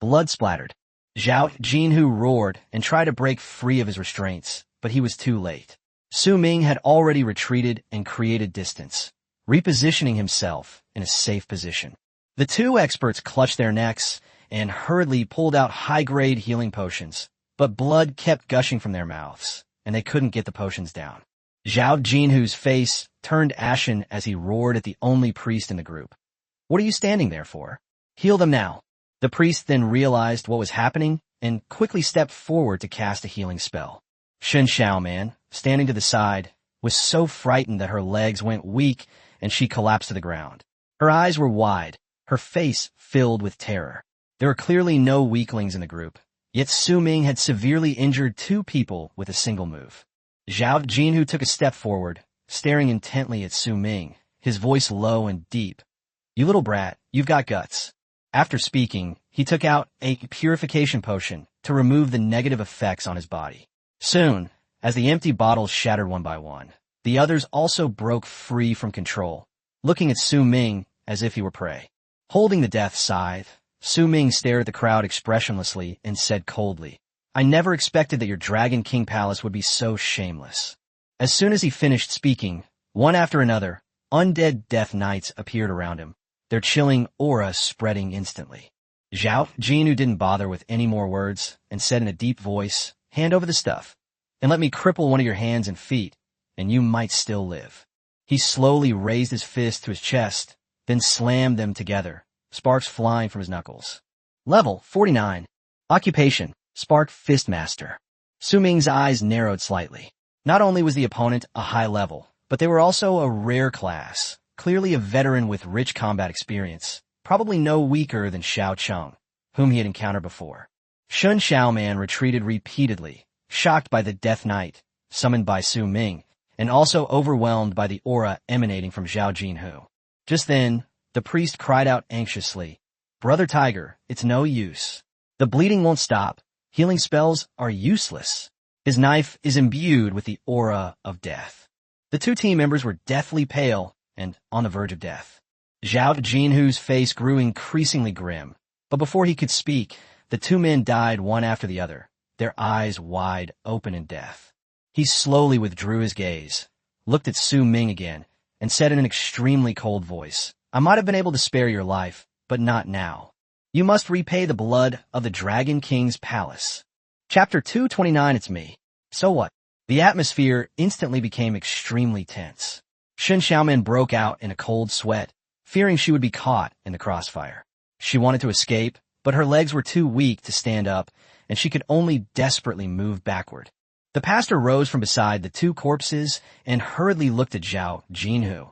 Blood splattered. Zhao Jinhu roared and tried to break free of his restraints, but he was too late. Su Ming had already retreated and created distance, repositioning himself in a safe position. The two experts clutched their necks and hurriedly pulled out high-grade healing potions, but blood kept gushing from their mouths, and they couldn't get the potions down. Zhao Jinhu's face turned ashen as he roared at the only priest in the group. "What are you standing there for? Heal them now." The priest then realized what was happening and quickly stepped forward to cast a healing spell. Shen Xiaoman, standing to the side, was so frightened that her legs went weak and she collapsed to the ground. Her eyes were wide, her face filled with terror. There were clearly no weaklings in the group, yet Su Ming had severely injured two people with a single move. Zhao Jinhu took a step forward, staring intently at Su Ming, his voice low and deep. "You little brat, you've got guts." After speaking, he took out a purification potion to remove the negative effects on his body. Soon, as the empty bottles shattered one by one, the others also broke free from control, looking at Su Ming as if he were prey. Holding the death scythe, Su Ming stared at the crowd expressionlessly and said coldly, "I never expected that your Dragon King Palace would be so shameless." As soon as he finished speaking, one after another, undead death knights appeared around him, their chilling aura spreading instantly. Zhao Jinhu didn't bother with any more words and said in a deep voice, "Hand over the stuff, and let me cripple one of your hands and feet, and you might still live." He slowly raised his fist to his chest, then slammed them together, sparks flying from his knuckles. Level 49. Occupation, Spark Fistmaster. Su Ming's eyes narrowed slightly. Not only was the opponent a high level, but they were also a rare class, clearly a veteran with rich combat experience, probably no weaker than Xiao Cheng, whom he had encountered before. Shen Xiaoman retreated repeatedly, shocked by the Death Knight, summoned by Su Ming, and also overwhelmed by the aura emanating from Zhao Jinhu. Just then, the priest cried out anxiously, "Brother Tiger, it's no use. The bleeding won't stop. Healing spells are useless. His knife is imbued with the aura of death." The two team members were deathly pale and on the verge of death. Zhao Jinhu's face grew increasingly grim, but before he could speak, the two men died one after the other, their eyes wide open in death. He slowly withdrew his gaze, looked at Su Ming again, and said in an extremely cold voice, "I might have been able to spare your life, but not now. You must repay the blood of the Dragon King's palace." Chapter 229. It's me. So what? The atmosphere instantly became extremely tense. Shen Xiaoman broke out in a cold sweat, fearing she would be caught in the crossfire. She wanted to escape, but her legs were too weak to stand up, and she could only desperately move backward. The pastor rose from beside the two corpses and hurriedly looked at Zhao Jinhu,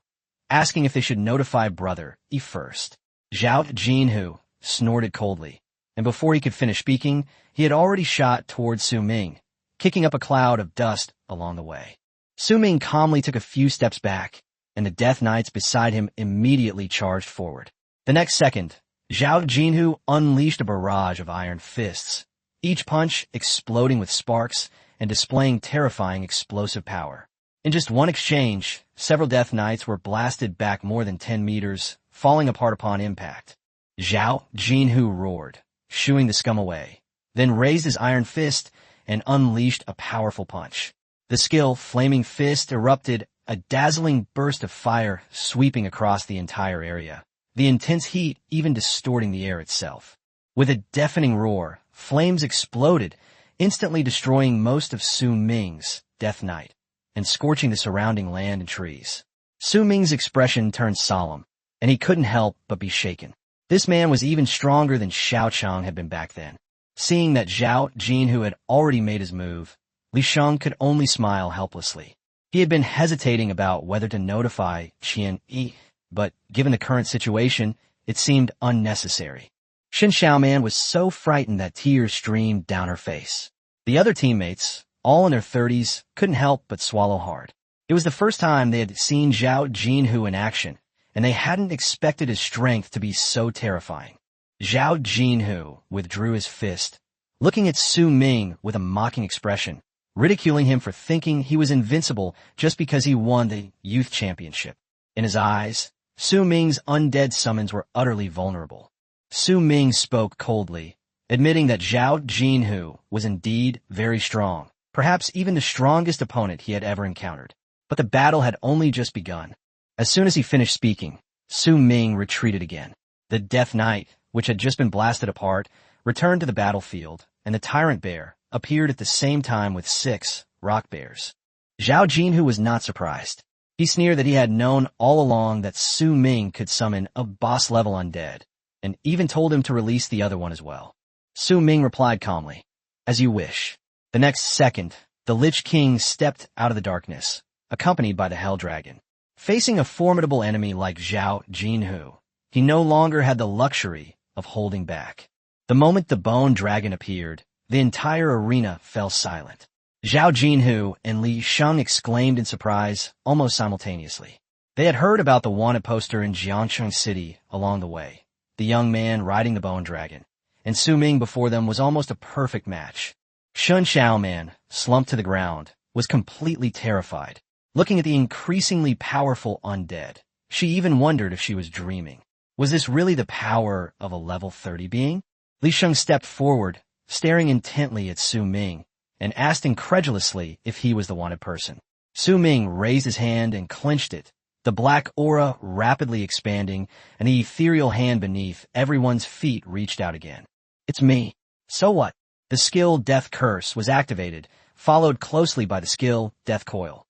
asking if they should notify Brother E first. Zhao Jinhu snorted coldly, and before he could finish speaking, he had already shot towards Su Ming, kicking up a cloud of dust along the way. Su Ming calmly took a few steps back, and the Death Knights beside him immediately charged forward. The next second, Zhao Jinhu unleashed a barrage of iron fists, each punch exploding with sparks and displaying terrifying explosive power. In just one exchange, several Death Knights were blasted back more than 10 meters, falling apart upon impact. Zhao Jinhu roared, shooing the scum away, then raised his iron fist and unleashed a powerful punch. The skill Flaming Fist erupted, a dazzling burst of fire sweeping across the entire area, the intense heat even distorting the air itself. With a deafening roar, flames exploded, instantly destroying most of Su Ming's Death Knight and scorching the surrounding land and trees. Su Ming's expression turned solemn, and he couldn't help but be shaken. This man was even stronger than Xiao Cheng had been back then. Seeing that Zhao Jinhu had already made his move, Li Sheng could only smile helplessly. He had been hesitating about whether to notify Qian Yi, but given the current situation, it seemed unnecessary. Shin Xiaoman was so frightened that tears streamed down her face. The other teammates, all in their 30s, couldn't help but swallow hard. It was the first time they had seen Zhao Jinhu in action, and they hadn't expected his strength to be so terrifying. Zhao Jinhu withdrew his fist, looking at Su Ming with a mocking expression, ridiculing him for thinking he was invincible just because he won the youth championship. In his eyes, Su Ming's undead summons were utterly vulnerable. Su Ming spoke coldly, admitting that Zhao Jinhu was indeed very strong, perhaps even the strongest opponent he had ever encountered. But the battle had only just begun. As soon as he finished speaking, Su Ming retreated again. The Death Knight, which had just been blasted apart, returned to the battlefield, and the Tyrant Bear appeared at the same time with 6 rock bears. Zhao Jinhu was not surprised. He sneered that he had known all along that Su Ming could summon a boss-level undead, and even told him to release the other one as well. Su Ming replied calmly, "As you wish." The next second, the Lich King stepped out of the darkness, accompanied by the Hell Dragon. Facing a formidable enemy like Zhao Jinhu, he no longer had the luxury of holding back. The moment the Bone Dragon appeared, the entire arena fell silent. Zhao Jinhu and Li Sheng exclaimed in surprise almost simultaneously. They had heard about the wanted poster in Jiangcheng City along the way, the young man riding the Bone Dragon, and Su Ming before them was almost a perfect match. Shen Xiaoman, slumped to the ground, was completely terrified. Looking at the increasingly powerful undead, she even wondered if she was dreaming. Was this really the power of a level 30 being? Li Sheng stepped forward, staring intently at Su Ming, and asked incredulously if he was the wanted person. Su Ming raised his hand and clenched it, the black aura rapidly expanding, and the ethereal hand beneath everyone's feet reached out again. "It's me." "So what?" The skill Death Curse was activated, followed closely by the skill Death Coil.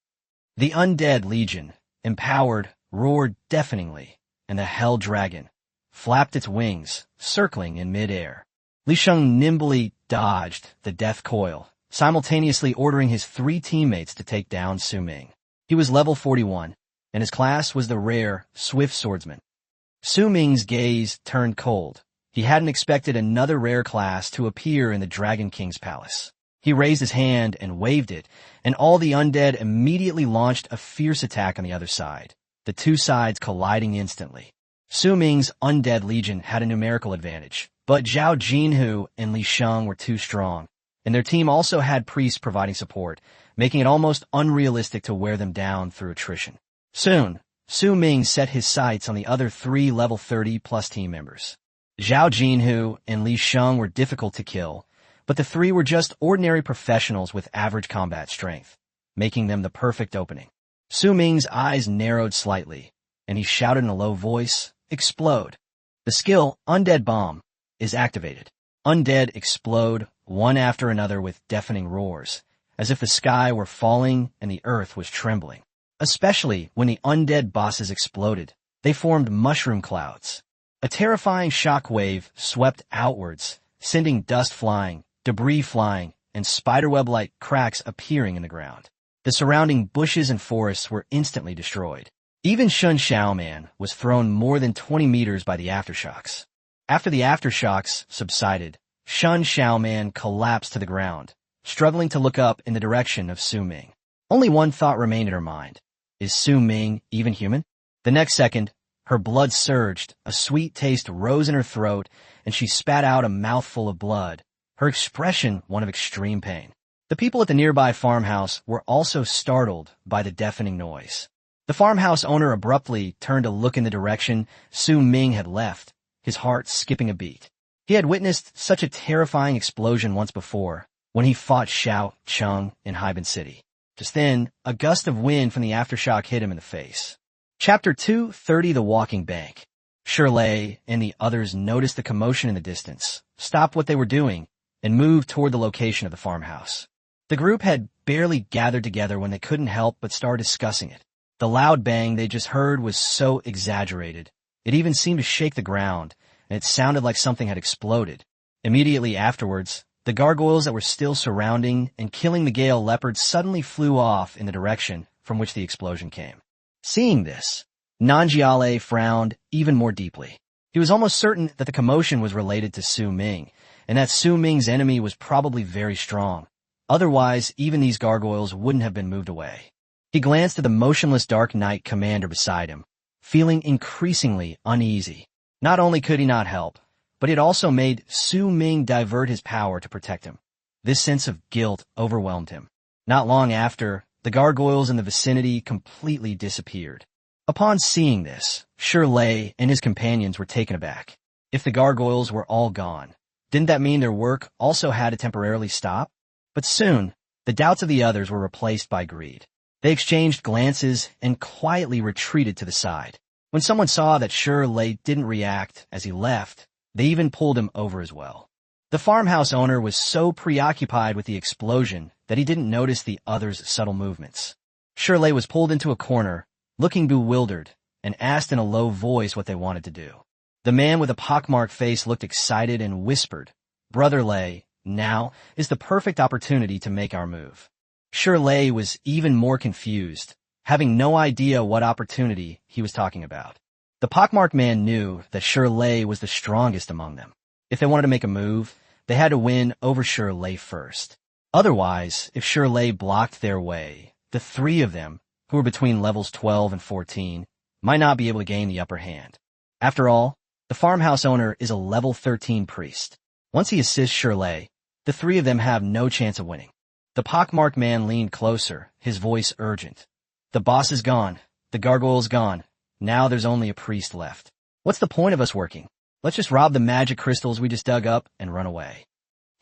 The Undead Legion, empowered, roared deafeningly, and the Hell Dragon flapped its wings, circling in mid-air. Li Sheng nimbly dodged the Death Coil, simultaneously ordering his 3 teammates to take down Su Ming. He was level 41, and his class was the rare Swift Swordsman. Su Ming's gaze turned cold. He hadn't expected another rare class to appear in the Dragon King's palace. He raised his hand and waved it, and all the undead immediately launched a fierce attack on the other side, the 2 sides colliding instantly. Su Ming's Undead Legion had a numerical advantage, but Zhao Jinhu and Li Sheng were too strong, and their team also had priests providing support, making it almost unrealistic to wear them down through attrition. Soon, Su Ming set his sights on the other 3 level 30-plus team members. Zhao Jinhu and Li Sheng were difficult to kill, but the 3 were just ordinary professionals with average combat strength, making them the perfect opening. Su Ming's eyes narrowed slightly, and he shouted in a low voice, "Explode." The skill, Undead Bomb, is activated. Undead explode, one after another with deafening roars, as if the sky were falling and the earth was trembling. Especially when the undead bosses exploded, they formed mushroom clouds. A terrifying shock wave swept outwards, sending dust flying, debris flying, and spiderweb-like cracks appearing in the ground. The surrounding bushes and forests were instantly destroyed. Even Shen Xiaoman was thrown more than 20 meters by the aftershocks. After the aftershocks subsided, Shen Xiaoman collapsed to the ground, struggling to look up in the direction of Su Ming. Only one thought remained in her mind. Is Su Ming even human? The next second, her blood surged, a sweet taste rose in her throat, and she spat out a mouthful of blood, her expression one of extreme pain. The people at the nearby farmhouse were also startled by the deafening noise. The farmhouse owner abruptly turned to look in the direction Su Ming had left, his heart skipping a beat. He had witnessed such a terrifying explosion once before, when he fought Xiao Cheng in Haiban City. Just then, a gust of wind from the aftershock hit him in the face. Chapter 230 The Walking Bank. Shirley and the others noticed the commotion in the distance, stopped what they were doing, and moved toward the location of the farmhouse. The group had barely gathered together when they couldn't help but start discussing it. The loud bang they just heard was so exaggerated, it even seemed to shake the ground, and it sounded like something had exploded. Immediately afterwards, the gargoyles that were still surrounding and killing the Gale leopards suddenly flew off in the direction from which the explosion came. Seeing this, Nanjiale frowned even more deeply. He He was almost certain that the commotion was related to Su Ming, and that Su Ming's enemy was probably very strong. Otherwise, even these gargoyles wouldn't have been moved away. He glanced at the motionless Dark Knight commander beside him, feeling increasingly uneasy. Not only could he not help, but it also made Su Ming divert his power to protect him. This sense of guilt overwhelmed him. Not long after, the gargoyles in the vicinity completely disappeared. Upon seeing this, Shirley and his companions were taken aback. If the gargoyles were all gone, didn't that mean their work also had to temporarily stop? But soon, the doubts of the others were replaced by greed. They exchanged glances and quietly retreated to the side. When someone saw that Shirley didn't react as he left, they even pulled him over as well. The farmhouse owner was so preoccupied with the explosion that he didn't notice the others' subtle movements. Shirley was pulled into a corner, looking bewildered, and asked in a low voice what they wanted to do. The man with a pockmarked face looked excited and whispered, "Brother Lei, now is the perfect opportunity to make our move." Shirley was even more confused, having no idea what opportunity he was talking about. The pockmarked man knew that Shirley was the strongest among them. If they wanted to make a move, they had to win over Shirley first. Otherwise, if Shirley blocked their way, the three of them, who were between levels 12 and 14, might not be able to gain the upper hand. After all, the farmhouse owner is a level 13 priest. Once he assists Shirley, the three of them have no chance of winning. The pockmarked man leaned closer, his voice urgent. "The boss is gone. The gargoyle's gone. Now there's only a priest left. What's the point of us working? Let's just rob the magic crystals we just dug up and run away."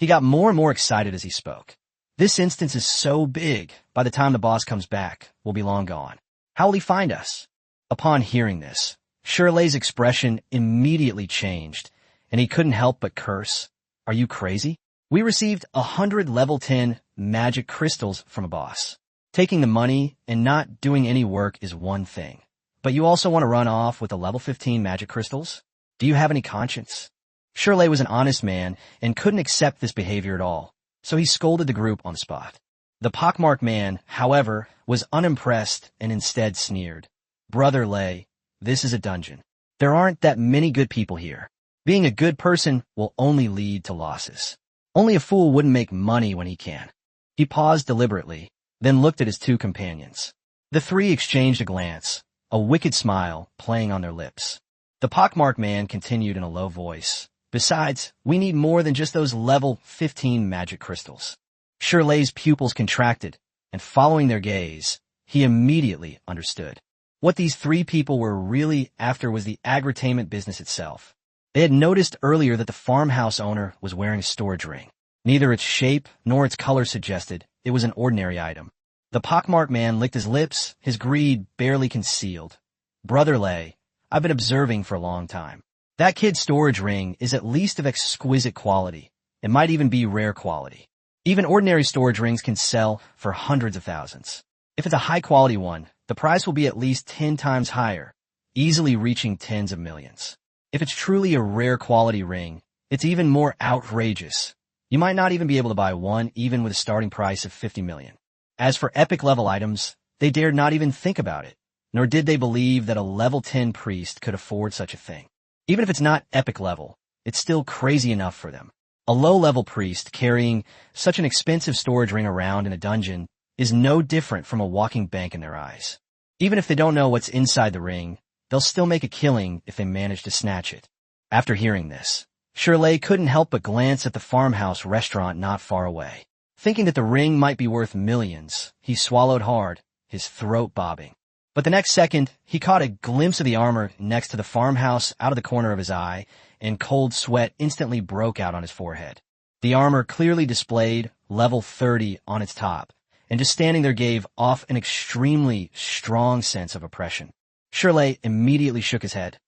He got more and more excited as he spoke. "This instance is so big, by the time the boss comes back, we'll be long gone. How will he find us?" Upon hearing this, Shirley's expression immediately changed, and he couldn't help but curse. "Are you crazy? We received 100 level 10 magic crystals from a boss. Taking the money and not doing any work is one thing. But you also want to run off with the level 15 magic crystals? Do you have any conscience?" Shirley was an honest man and couldn't accept this behavior at all, so he scolded the group on the spot. The pockmarked man, however, was unimpressed and instead sneered. "Brother Lei, this is a dungeon. There aren't that many good people here. Being a good person will only lead to losses. Only a fool wouldn't make money when he can." He paused deliberately, then looked at his two companions. The three exchanged a glance, a wicked smile playing on their lips. The pockmarked man continued in a low voice. "Besides, we need more than just those level 15 magic crystals." Shirley's pupils contracted, and following their gaze, he immediately understood. What these three people were really after was the agri-tainment business itself. They had noticed earlier that the farmhouse owner was wearing a storage ring. Neither its shape nor its color suggested it was an ordinary item. The pockmarked man licked his lips, his greed barely concealed. "Brother Lei, I've been observing for a long time. That kid's storage ring is at least of exquisite quality. It might even be rare quality. Even ordinary storage rings can sell for hundreds of thousands. If it's a high-quality one, the price will be at least 10 times higher, easily reaching tens of millions. If it's truly a rare quality ring, it's even more outrageous. You might not even be able to buy one even with a starting price of 50 million. As for epic level items, they dared not even think about it, nor did they believe that a level 10 priest could afford such a thing. Even if it's not epic level, it's still crazy enough for them. A low-level priest carrying such an expensive storage ring around in a dungeon is no different from a walking bank in their eyes. Even if they don't know what's inside the ring, they'll still make a killing if they manage to snatch it." After hearing this, Shirley couldn't help but glance at the farmhouse restaurant not far away. Thinking that the ring might be worth millions, he swallowed hard, his throat bobbing. But the next second, he caught a glimpse of the armor next to the farmhouse out of the corner of his eye, and cold sweat instantly broke out on his forehead. The armor clearly displayed level 30 on its top, and just standing there gave off an extremely strong sense of oppression. Shirley immediately shook his head.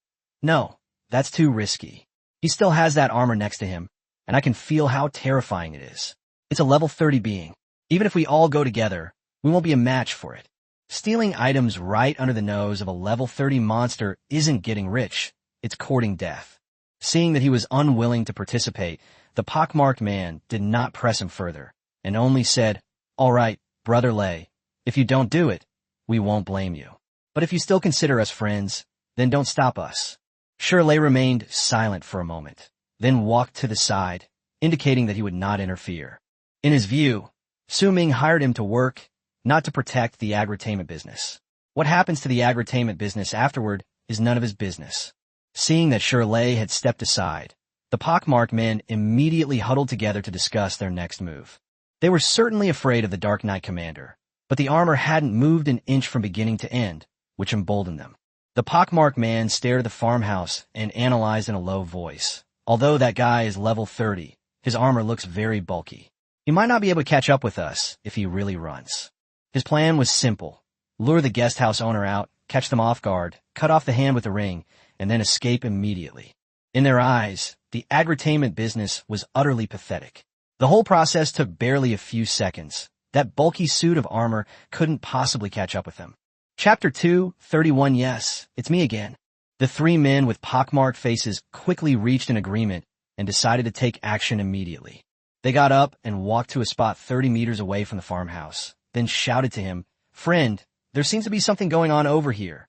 "No, that's too risky. He still has that armor next to him, and I can feel how terrifying it is. It's a level 30 being. Even if we all go together, we won't be a match for it. Stealing items right under the nose of a level 30 monster isn't getting rich, it's courting death." Seeing that he was unwilling to participate, the pockmarked man did not press him further, and only said, "All right, Brother Lei, if you don't do it, we won't blame you. But if you still consider us friends, then don't stop us." Shirley remained silent for a moment, then walked to the side, indicating that he would not interfere. In his view, Su Ming hired him to work, not to protect the agritainment business. What happens to the agritainment business afterward is none of his business. Seeing that Shirley had stepped aside, the pockmarked men immediately huddled together to discuss their next move. They were certainly afraid of the Dark Knight Commander, but the armor hadn't moved an inch from beginning to end, which emboldened them. The pockmarked man stared at the farmhouse and analyzed in a low voice. Although that guy is level 30, his armor looks very bulky. He might not be able to catch up with us if he really runs. His plan was simple. Lure the guest house owner out, catch them off guard, cut off the hand with the ring, and then escape immediately. In their eyes, the agritainment business was utterly pathetic. The whole process took barely a few seconds. That bulky suit of armor couldn't possibly catch up with him. Chapter 2:31. Yes, it's me again. The three men with pockmarked faces quickly reached an agreement and decided to take action immediately. They got up and walked to a spot 30 meters away from the farmhouse, then shouted to him, "Friend, there seems to be something going on over here."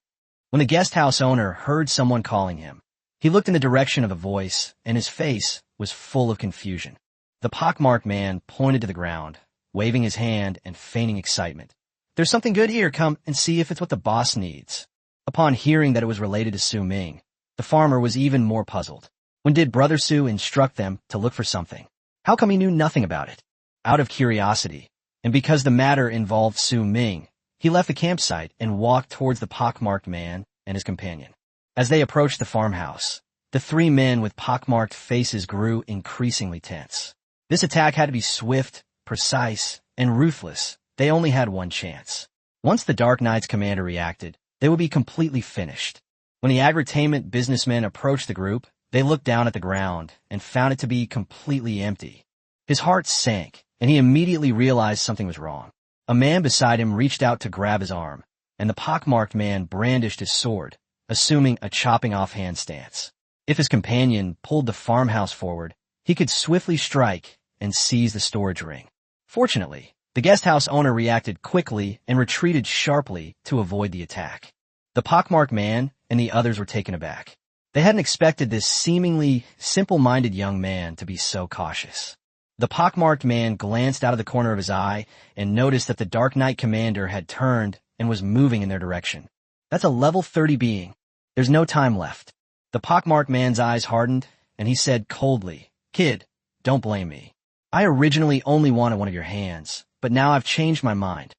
When the guest house owner heard someone calling him, he looked in the direction of the voice, and his face was full of confusion. The pockmarked man pointed to the ground, waving his hand and feigning excitement. "There's something good here. Come and see if it's what the boss needs." Upon hearing that it was related to Su Ming, the farmer was even more puzzled. When did Brother Su instruct them to look for something? How come he knew nothing about it? Out of curiosity, and because the matter involved Su Ming, he left the campsite and walked towards the pockmarked man and his companion. As they approached the farmhouse, the three men with pockmarked faces grew increasingly tense. This attack had to be swift, precise, and ruthless. They only had one chance. Once the Dark Knight's commander reacted, they would be completely finished. When the agritainment businessmen approached the group, they looked down at the ground and found it to be completely empty. His heart sank, and he immediately realized something was wrong. A man beside him reached out to grab his arm, and the pockmarked man brandished his sword, assuming a chopping-off hand stance. If his companion pulled the farmhouse forward, he could swiftly strike and seize the storage ring. Fortunately, the guest house owner reacted quickly and retreated sharply to avoid the attack. The pockmarked man and the others were taken aback. They hadn't expected this seemingly simple-minded young man to be so cautious. The pockmarked man glanced out of the corner of his eye and noticed that the Dark Knight Commander had turned and was moving in their direction. That's a level 30 being. There's no time left. The pockmarked man's eyes hardened, and he said coldly, "Kid, don't blame me. I originally only wanted one of your hands, but now I've changed my mind."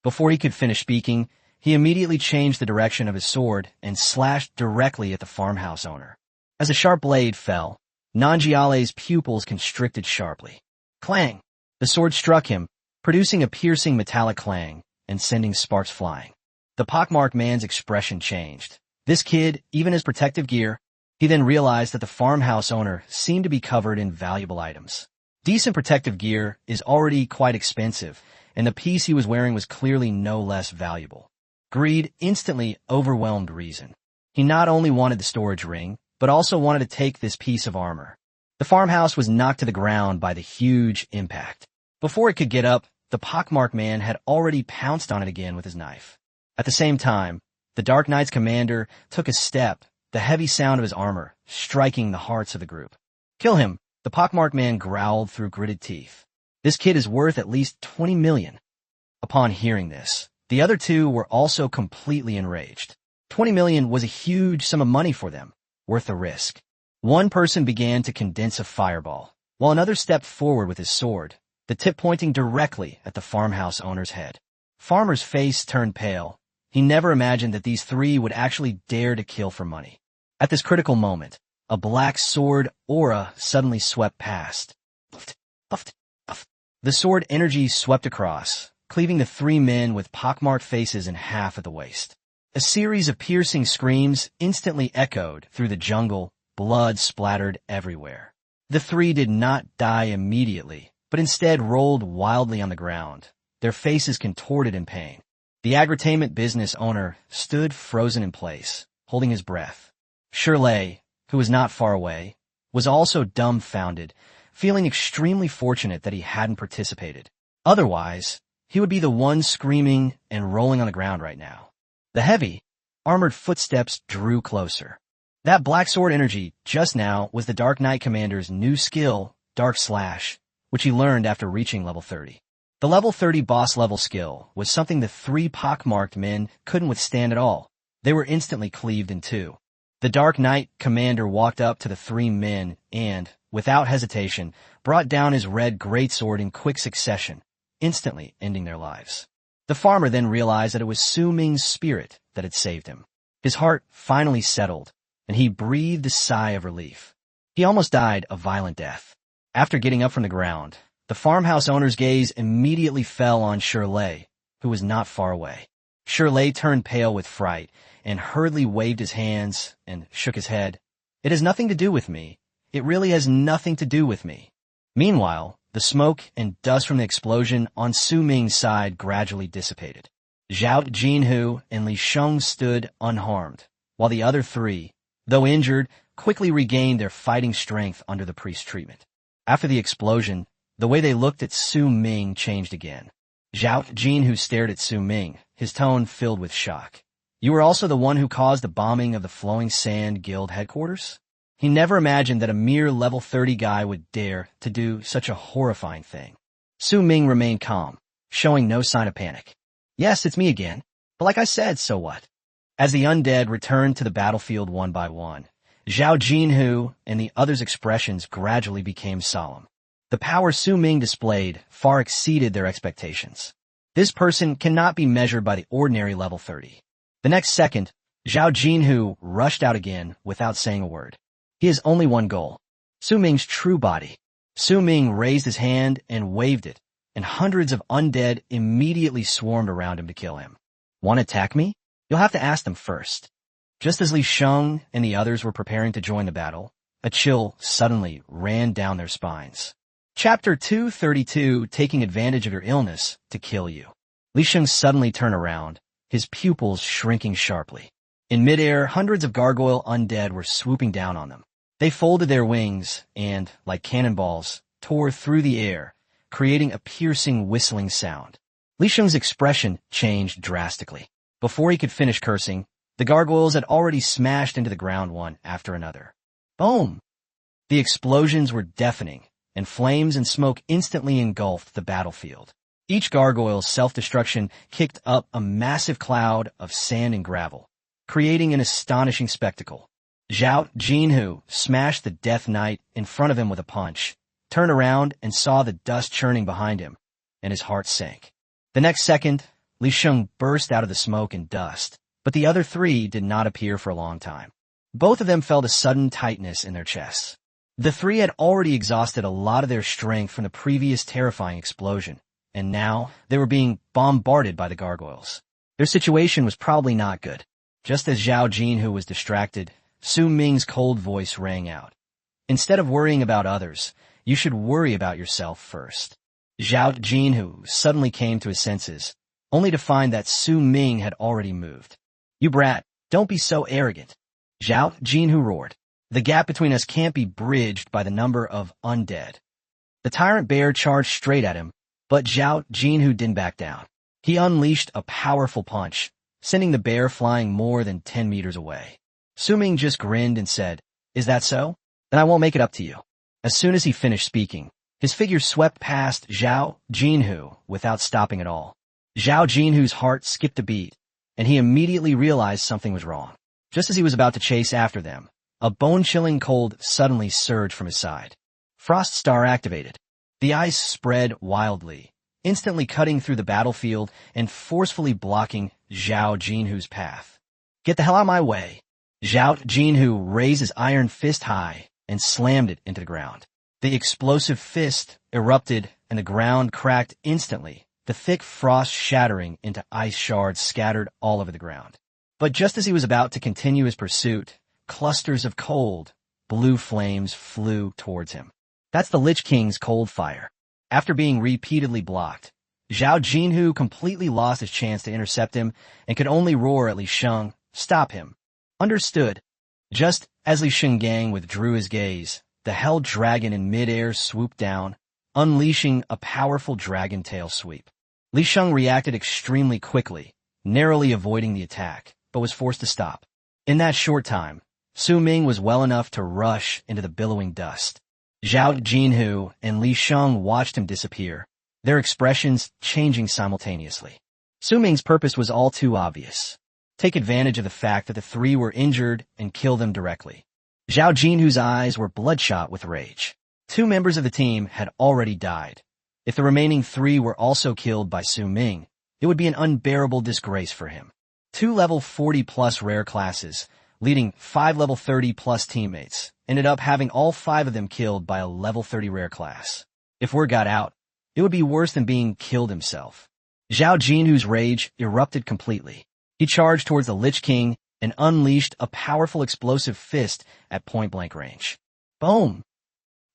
Before he could finish speaking, he immediately changed the direction of his sword and slashed directly at the farmhouse owner. As a sharp blade fell, Nanjiale's pupils constricted sharply. Clang! The sword struck him, producing a piercing metallic clang and sending sparks flying. The pockmarked man's expression changed. This kid, even his protective gear. He then realized that the farmhouse owner seemed to be covered in valuable items. Decent protective gear is already quite expensive, and the piece he was wearing was clearly no less valuable. Greed instantly overwhelmed reason. He not only wanted the storage ring, but also wanted to take this piece of armor. The farmhouse was knocked to the ground by the huge impact. Before it could get up, the pockmarked man had already pounced on it again with his knife. At the same time, the Dark Knight's commander took a step, the heavy sound of his armor striking the hearts of the group. "Kill him," the pockmarked man growled through gritted teeth. "This kid is worth at least 20 million. Upon hearing this, the other two were also completely enraged. 20 million was a huge sum of money for them, worth the risk. One person began to condense a fireball, while another stepped forward with his sword, the tip pointing directly at the farmhouse owner's head. Farmer's face turned pale. He never imagined that these three would actually dare to kill for money. At this critical moment, a black sword aura suddenly swept past. Puffed, puffed, puffed. The sword energy swept across, cleaving the three men with pockmarked faces in half at the waist. A series of piercing screams instantly echoed through the jungle, blood splattered everywhere. The three did not die immediately, but instead rolled wildly on the ground, their faces contorted in pain. The agritainment business owner stood frozen in place, holding his breath. Shirley, who was not far away, was also dumbfounded, feeling extremely fortunate that he hadn't participated. Otherwise, he would be the one screaming and rolling on the ground right now. The heavy, armored footsteps drew closer. That black sword energy just now was the Dark Knight Commander's new skill, Dark Slash, which he learned after reaching level 30. The level 30 boss level skill was something the three pockmarked men couldn't withstand at all. They were instantly cleaved in two. The Dark Knight Commander walked up to the three men and, without hesitation, brought down his red greatsword in quick succession, instantly ending their lives. The farmer then realized that it was Su Ming's spirit that had saved him. His heart finally settled, and he breathed a sigh of relief. He almost died a violent death. After getting up from the ground, the farmhouse owner's gaze immediately fell on Shirley, who was not far away. Shirley turned pale with fright and hurriedly waved his hands and shook his head. "It has nothing to do with me. It really has nothing to do with me." Meanwhile, the smoke and dust from the explosion on Su Ming's side gradually dissipated. Zhao Jinhu and Li Sheng stood unharmed, while the other three, though injured, quickly regained their fighting strength under the priest's treatment. After the explosion, the way they looked at Su Ming changed again. Zhao Jinhu stared at Su Ming, his tone filled with shock. "You were also the one who caused the bombing of the Flowing Sand Guild headquarters?" He never imagined that a mere level 30 guy would dare to do such a horrifying thing. Su Ming remained calm, showing no sign of panic. "Yes, it's me again. But like I said, so what?" As the undead returned to the battlefield one by one, Zhao Jinhu and the others' expressions gradually became solemn. The power Su Ming displayed far exceeded their expectations. This person cannot be measured by the ordinary level 30. The next second, Zhao Jinhu rushed out again without saying a word. He has only one goal: Su Ming's true body. Su Ming raised his hand and waved it, and hundreds of undead immediately swarmed around him to kill him. "Want to attack me? You'll have to ask them first." Just as Li Sheng and the others were preparing to join the battle, a chill suddenly ran down their spines. Chapter 232, Taking Advantage of Your Illness to Kill You. Li Sheng suddenly turned around, his pupils shrinking sharply. In midair, hundreds of gargoyle undead were swooping down on them. They folded their wings and, like cannonballs, tore through the air, creating a piercing whistling sound. Li Sheng's expression changed drastically. Before he could finish cursing, the gargoyles had already smashed into the ground one after another. Boom! The explosions were deafening, and flames and smoke instantly engulfed the battlefield. Each gargoyle's self-destruction kicked up a massive cloud of sand and gravel, creating an astonishing spectacle. Zhao Jinhu smashed the Death Knight in front of him with a punch, turned around and saw the dust churning behind him, and his heart sank. The next second, Li Sheng burst out of the smoke and dust, but the other three did not appear for a long time. Both of them felt a sudden tightness in their chests. The three had already exhausted a lot of their strength from the previous terrifying explosion, and now they were being bombarded by the gargoyles. Their situation was probably not good. Just as Zhao Jinhu was distracted, Su Ming's cold voice rang out. "Instead of worrying about others, you should worry about yourself first." Zhao Jinhu suddenly came to his senses, only to find that Su Ming had already moved. "You brat, don't be so arrogant." Zhao Jinhu roared. "The gap between us can't be bridged by the number of undead." The tyrant bear charged straight at him, but Zhao Jinhu didn't back down. He unleashed a powerful punch, sending the bear flying more than 10 meters away. Su Ming just grinned and said, "Is that so? Then I won't make it up to you." As soon as he finished speaking, his figure swept past Zhao Jinhu without stopping at all. Zhao Jinhu's heart skipped a beat, and he immediately realized something was wrong. Just as he was about to chase after them, a bone-chilling cold suddenly surged from his side. Frost Star activated. The ice spread wildly, instantly cutting through the battlefield and forcefully blocking Zhao Jinhu's path. "Get the hell out of my way." Zhao Jinhu raised his iron fist high and slammed it into the ground. The explosive fist erupted and the ground cracked instantly, the thick frost shattering into ice shards scattered all over the ground. But just as he was about to continue his pursuit, clusters of cold, blue flames flew towards him. That's the Lich King's cold fire. After being repeatedly blocked, Zhao Jinhu completely lost his chance to intercept him and could only roar at Li Sheng, "Stop him." Understood. Just as Li Shenggang withdrew his gaze, the Hell Dragon in midair swooped down, unleashing a powerful dragon tail sweep. Li Sheng reacted extremely quickly, narrowly avoiding the attack, but was forced to stop. In that short time, Su Ming was well enough to rush into the billowing dust. Zhao Jinhu and Li Sheng watched him disappear, their expressions changing simultaneously. Su Ming's purpose was all too obvious. Take advantage of the fact that the three were injured and kill them directly. Zhao Jinhu's eyes were bloodshot with rage. 2 members of the team had already died. If the remaining 3 were also killed by Su Ming, it would be an unbearable disgrace for him. 2 level 40+ rare classes, leading 5 level 30+ teammates, ended up having all 5 of them killed by a level 30 rare class. If word got out, it would be worse than being killed himself. Zhao Jinhu's rage erupted completely. He charged towards the Lich King and unleashed a powerful explosive fist at point-blank range. Boom!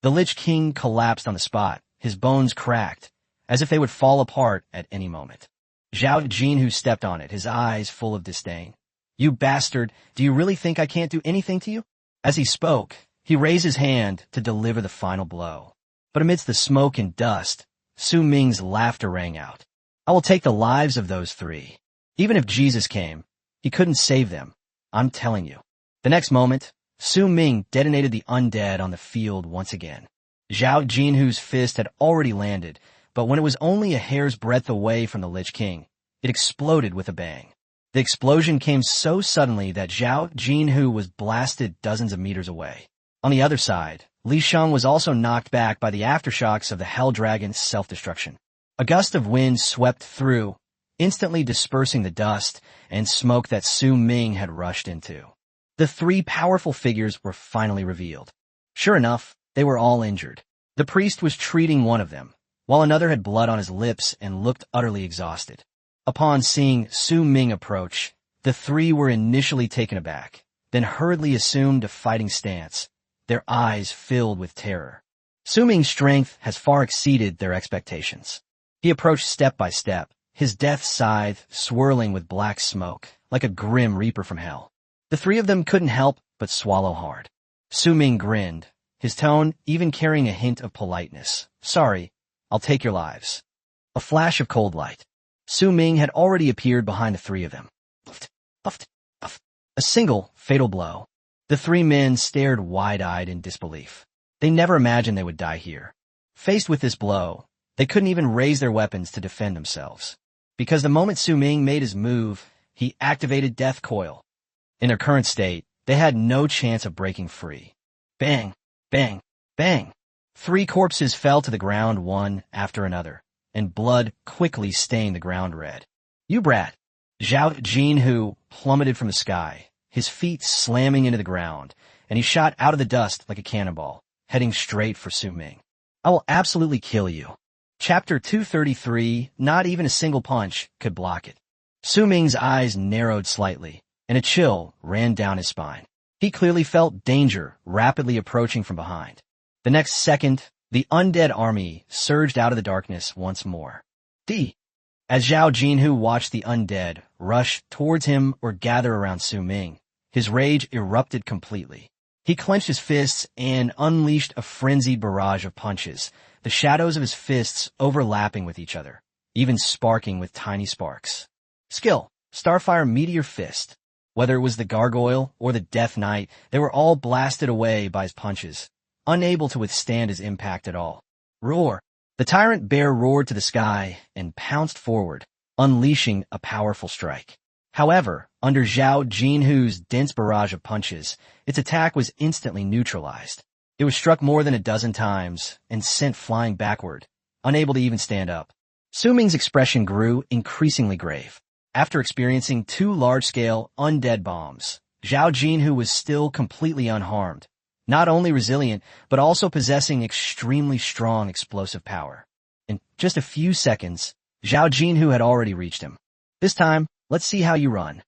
The Lich King collapsed on the spot, his bones cracked, as if they would fall apart at any moment. Zhao Jinhu stepped on it, his eyes full of disdain. "You bastard, do you really think I can't do anything to you?" As he spoke, he raised his hand to deliver the final blow. But amidst the smoke and dust, Su Ming's laughter rang out. "I will take the lives of those 3. Even if Jesus came, he couldn't save them. I'm telling you." The next moment, Su Ming detonated the undead on the field once again. Zhao Jinhu's fist had already landed, but when it was only a hair's breadth away from the Lich King, it exploded with a bang. The explosion came so suddenly that Zhao Jinhu was blasted dozens of meters away. On the other side, Li Sheng was also knocked back by the aftershocks of the Hell Dragon's self-destruction. A gust of wind swept through, instantly dispersing the dust and smoke that Su Ming had rushed into. The 3 powerful figures were finally revealed. Sure enough, they were all injured. The priest was treating one of them, while another had blood on his lips and looked utterly exhausted. Upon seeing Su Ming approach, the 3 were initially taken aback, then hurriedly assumed a fighting stance, their eyes filled with terror. Su Ming's strength has far exceeded their expectations. He approached step by step, his death scythe swirling with black smoke, like a grim reaper from hell. The 3 of them couldn't help but swallow hard. Su Ming grinned, his tone even carrying a hint of politeness. "Sorry, I'll take your lives." A flash of cold light. Su Ming had already appeared behind the 3 of them. Puffed, puffed, puffed. A single, fatal blow. The 3 men stared wide-eyed in disbelief. They never imagined they would die here. Faced with this blow, they couldn't even raise their weapons to defend themselves. Because the moment Su Ming made his move, he activated Death Coil. In their current state, they had no chance of breaking free. Bang, bang, bang. 3 corpses fell to the ground one after another, and blood quickly stained the ground red. "You brat!" Zhao Jinhu plummeted from the sky, his feet slamming into the ground, and he shot out of the dust like a cannonball, heading straight for Su Ming. "I will absolutely kill you." Chapter 233, not even a single punch could block it. Su Ming's eyes narrowed slightly, and a chill ran down his spine. He clearly felt danger rapidly approaching from behind. The next second, the undead army surged out of the darkness once more. As Zhao Jinhu watched the undead rush towards him or gather around Su Ming, his rage erupted completely. He clenched his fists and unleashed a frenzied barrage of punches, the shadows of his fists overlapping with each other, even sparking with tiny sparks. Skill: Starfire Meteor Fist. Whether it was the gargoyle or the Death Knight, they were all blasted away by his punches, unable to withstand his impact at all. Roar! The tyrant bear roared to the sky and pounced forward, unleashing a powerful strike. However, under Zhao Jinhu's dense barrage of punches, its attack was instantly neutralized. It was struck more than a dozen times and sent flying backward, unable to even stand up. Su Ming's expression grew increasingly grave. After experiencing 2 large-scale undead bombs, Zhao Jinhu was still completely unharmed, not only resilient, but also possessing extremely strong explosive power. In just a few seconds, Zhao Jinhu had already reached him. "This time, let's see how you run."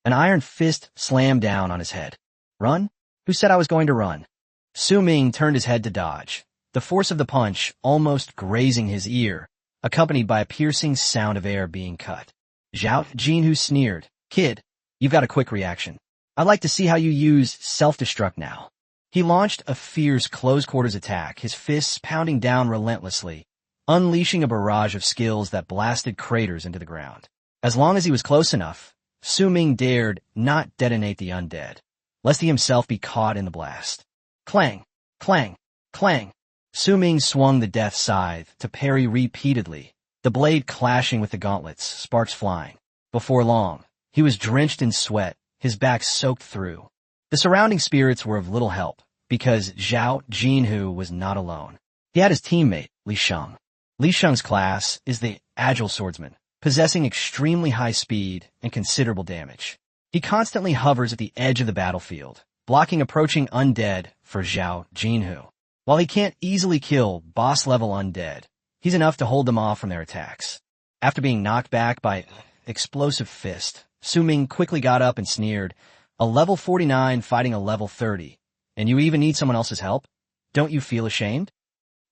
An iron fist slammed down on his head. "Run? Who said I was going to run?" Su Ming turned his head to dodge, the force of the punch almost grazing his ear, accompanied by a piercing sound of air being cut. Zhao Jinhu sneered, "Kid, you've got a quick reaction. I'd like to see how you use self-destruct now." He launched a fierce close-quarters attack, his fists pounding down relentlessly, unleashing a barrage of skills that blasted craters into the ground. As long as he was close enough, Su Ming dared not detonate the undead. lest he himself be caught in the blast. Clang, clang, clang. Su Ming swung the death scythe to parry repeatedly, the blade clashing with the gauntlets, sparks flying. Before long, he was drenched in sweat, his back soaked through. The surrounding spirits were of little help, because Zhao Jinhu was not alone. He had his teammate, Li Sheng. Li Sheng's class is the agile swordsman, possessing extremely high speed and considerable damage. He constantly hovers at the edge of the battlefield, blocking approaching undead for Zhao Jinhu. While he can't easily kill boss-level undead, he's enough to hold them off from their attacks. After being knocked back by explosive fist, Su Ming quickly got up and sneered, "A level 49 fighting a level 30, and you even need someone else's help? Don't you feel ashamed?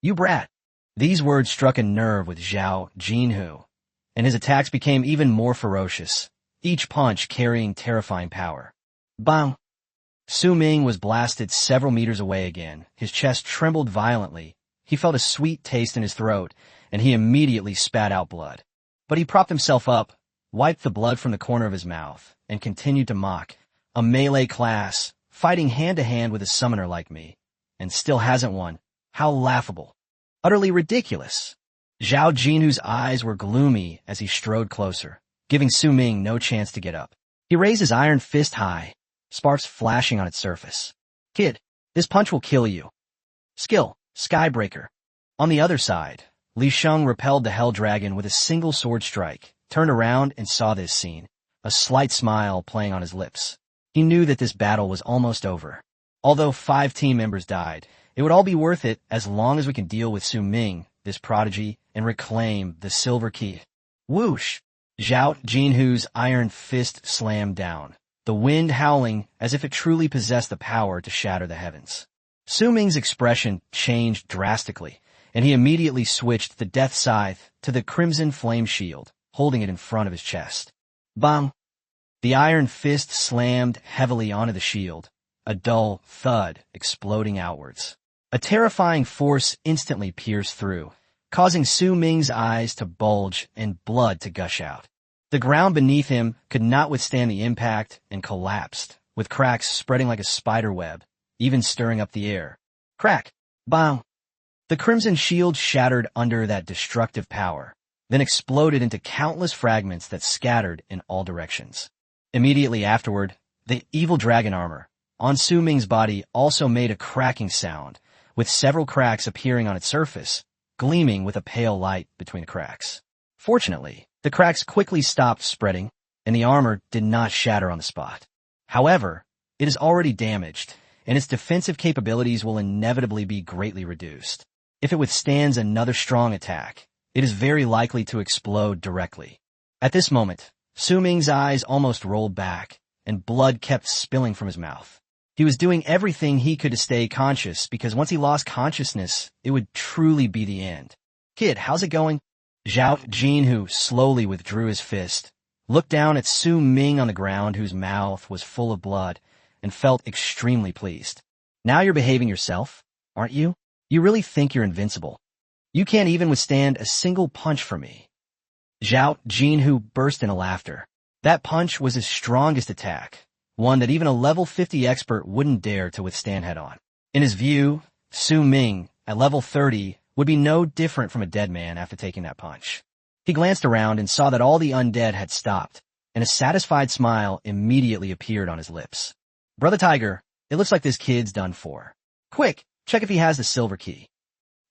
You brat." These words struck a nerve with Zhao Jinhu, and his attacks became even more ferocious, each punch carrying terrifying power. Bang! Su Ming was blasted several meters away again. His chest trembled violently. He felt a sweet taste in his throat, and he immediately spat out blood. But he propped himself up, wiped the blood from the corner of his mouth, and continued to mock. A melee class, fighting hand-to-hand with a summoner like me, and still hasn't won. How laughable. Utterly ridiculous. Zhao Jinhu's eyes were gloomy as he strode closer, giving Su Ming no chance to get up. He raised his iron fist high, sparks flashing on its surface. "Kid, this punch will kill you." Skill, Skybreaker. On the other side, Li Sheng repelled the Hell Dragon with a single sword strike, turned around and saw this scene, a slight smile playing on his lips. He knew that this battle was almost over. Although 5 team members died, it would all be worth it as long as we can deal with Su Ming, this prodigy, and reclaim the silver key. Whoosh! Zhao Jinhu's iron fist slammed down, the wind howling as if it truly possessed the power to shatter the heavens. Su Ming's expression changed drastically, and he immediately switched the death scythe to the crimson flame shield, holding it in front of his chest. Bang! The iron fist slammed heavily onto the shield, a dull thud exploding outwards. A terrifying force instantly pierced through, causing Su Ming's eyes to bulge and blood to gush out. The ground beneath him could not withstand the impact and collapsed, with cracks spreading like a spider web, even stirring up the air. Crack! Bang! The crimson shield shattered under that destructive power, then exploded into countless fragments that scattered in all directions. Immediately afterward, the evil dragon armor on Su Ming's body also made a cracking sound, with several cracks appearing on its surface, gleaming with a pale light between the cracks. Fortunately, the cracks quickly stopped spreading, and the armor did not shatter on the spot. However, it is already damaged, and its defensive capabilities will inevitably be greatly reduced. If it withstands another strong attack, it is very likely to explode directly. At this moment, Su Ming's eyes almost rolled back, and blood kept spilling from his mouth. He was doing everything he could to stay conscious, because once he lost consciousness, it would truly be the end. "Kid, how's it going?" Zhao Jinhu slowly withdrew his fist, looked down at Su Ming on the ground, whose mouth was full of blood, and felt extremely pleased. "Now you're behaving yourself, aren't you? You really think you're invincible. You can't even withstand a single punch from me." Zhao Jinhu burst into laughter. That punch was his strongest attack, one that even a level 50 expert wouldn't dare to withstand head-on. In his view, Su Ming, at level 30, would be no different from a dead man after taking that punch. He glanced around and saw that all the undead had stopped, and a satisfied smile immediately appeared on his lips. "Brother Tiger, it looks like this kid's done for. Quick, check if he has the silver key."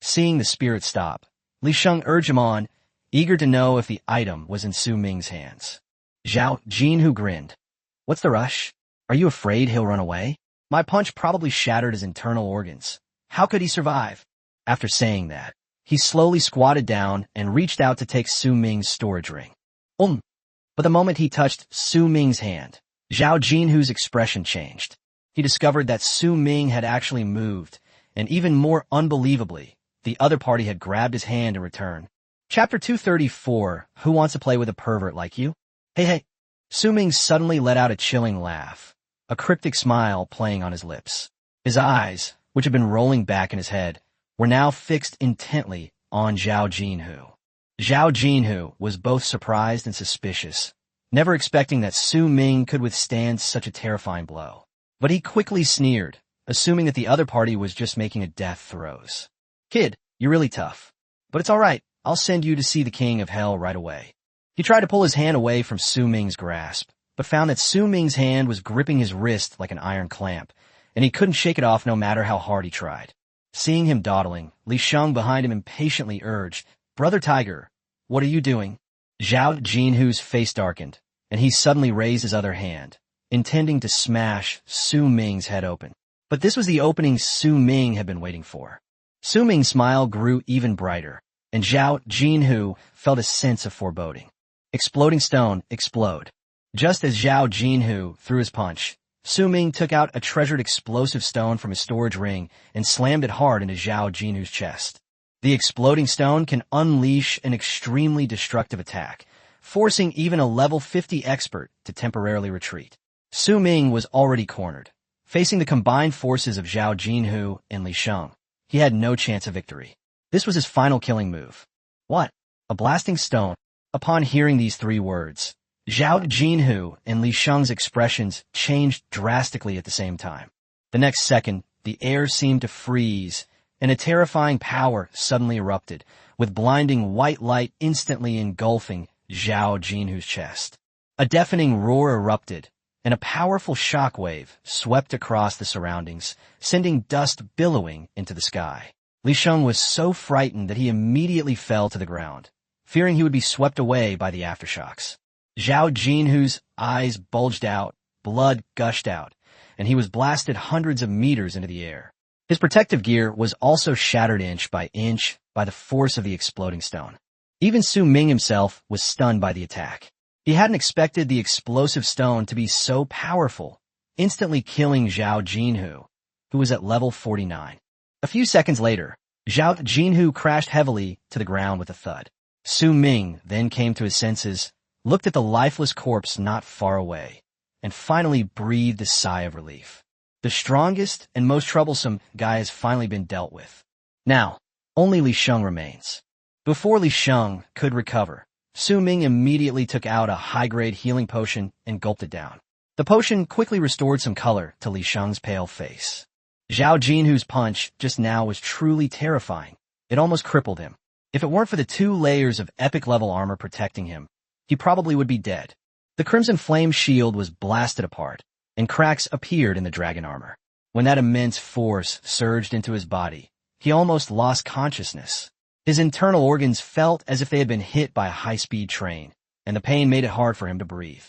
Seeing the spirit stop, Li Sheng urged him on, eager to know if the item was in Su Ming's hands. Zhao Jinhu grinned. "What's the rush? Are you afraid he'll run away? My punch probably shattered his internal organs. How could he survive?" After saying that, he slowly squatted down and reached out to take Su Ming's storage ring. But the moment he touched Su Ming's hand, Zhao Jinhu's expression changed. He discovered that Su Ming had actually moved, and even more unbelievably, the other party had grabbed his hand in return. Chapter 234, Who Wants to Play with a Pervert Like You? Hey. Su Ming suddenly let out a chilling laugh, a cryptic smile playing on his lips. His eyes, which had been rolling back in his head, were now fixed intently on Zhao Jinhu. Zhao Jinhu was both surprised and suspicious, never expecting that Su Ming could withstand such a terrifying blow. But he quickly sneered, assuming that the other party was just making a death throes. Kid, you're really tough. But it's alright, I'll send you to see the king of hell right away. He tried to pull his hand away from Su Ming's grasp, but found that Su Ming's hand was gripping his wrist like an iron clamp, and he couldn't shake it off no matter how hard he tried. Seeing him dawdling, Li Sheng behind him impatiently urged, Brother Tiger, what are you doing? Zhao Jinhu's face darkened, and he suddenly raised his other hand, intending to smash Su Ming's head open. But this was the opening Su Ming had been waiting for. Su Ming's smile grew even brighter, and Zhao Jinhu felt a sense of foreboding. Exploding stone, explode. Just as Zhao Jinhu threw his punch, Su Ming took out a treasured explosive stone from his storage ring and slammed it hard into Zhao Jinhu's chest. The exploding stone can unleash an extremely destructive attack, forcing even a level 50 expert to temporarily retreat. Su Ming was already cornered. Facing the combined forces of Zhao Jinhu and Li Sheng, he had no chance of victory. This was his final killing move. What? A blasting stone? Upon hearing these three words, Zhao Jinhu and Li Sheng's expressions changed drastically at the same time. The next second, the air seemed to freeze, and a terrifying power suddenly erupted, with blinding white light instantly engulfing Zhao Jinhu's chest. A deafening roar erupted, and a powerful shockwave swept across the surroundings, sending dust billowing into the sky. Li Sheng was so frightened that he immediately fell to the ground, fearing he would be swept away by the aftershocks. Zhao Jinhu's eyes bulged out, blood gushed out, and he was blasted hundreds of meters into the air. His protective gear was also shattered inch by the force of the exploding stone. Even Su Ming himself was stunned by the attack. He hadn't expected the explosive stone to be so powerful, instantly killing Zhao Jinhu, who was at level 49. A few seconds later, Zhao Jinhu crashed heavily to the ground with a thud. Su Ming then came to his senses, looked at the lifeless corpse not far away, and finally breathed a sigh of relief. The strongest and most troublesome guy has finally been dealt with. Now, only Li Sheng remains. Before Li Sheng could recover, Su Ming immediately took out a high-grade healing potion and gulped it down. The potion quickly restored some color to Li Sheng's pale face. Zhao Jinhu's punch just now was truly terrifying. It almost crippled him. If it weren't for the 2 layers of epic-level armor protecting him, he probably would be dead. The Crimson Flame shield was blasted apart, and cracks appeared in the dragon armor. When that immense force surged into his body, he almost lost consciousness. His internal organs felt as if they had been hit by a high-speed train, and the pain made it hard for him to breathe.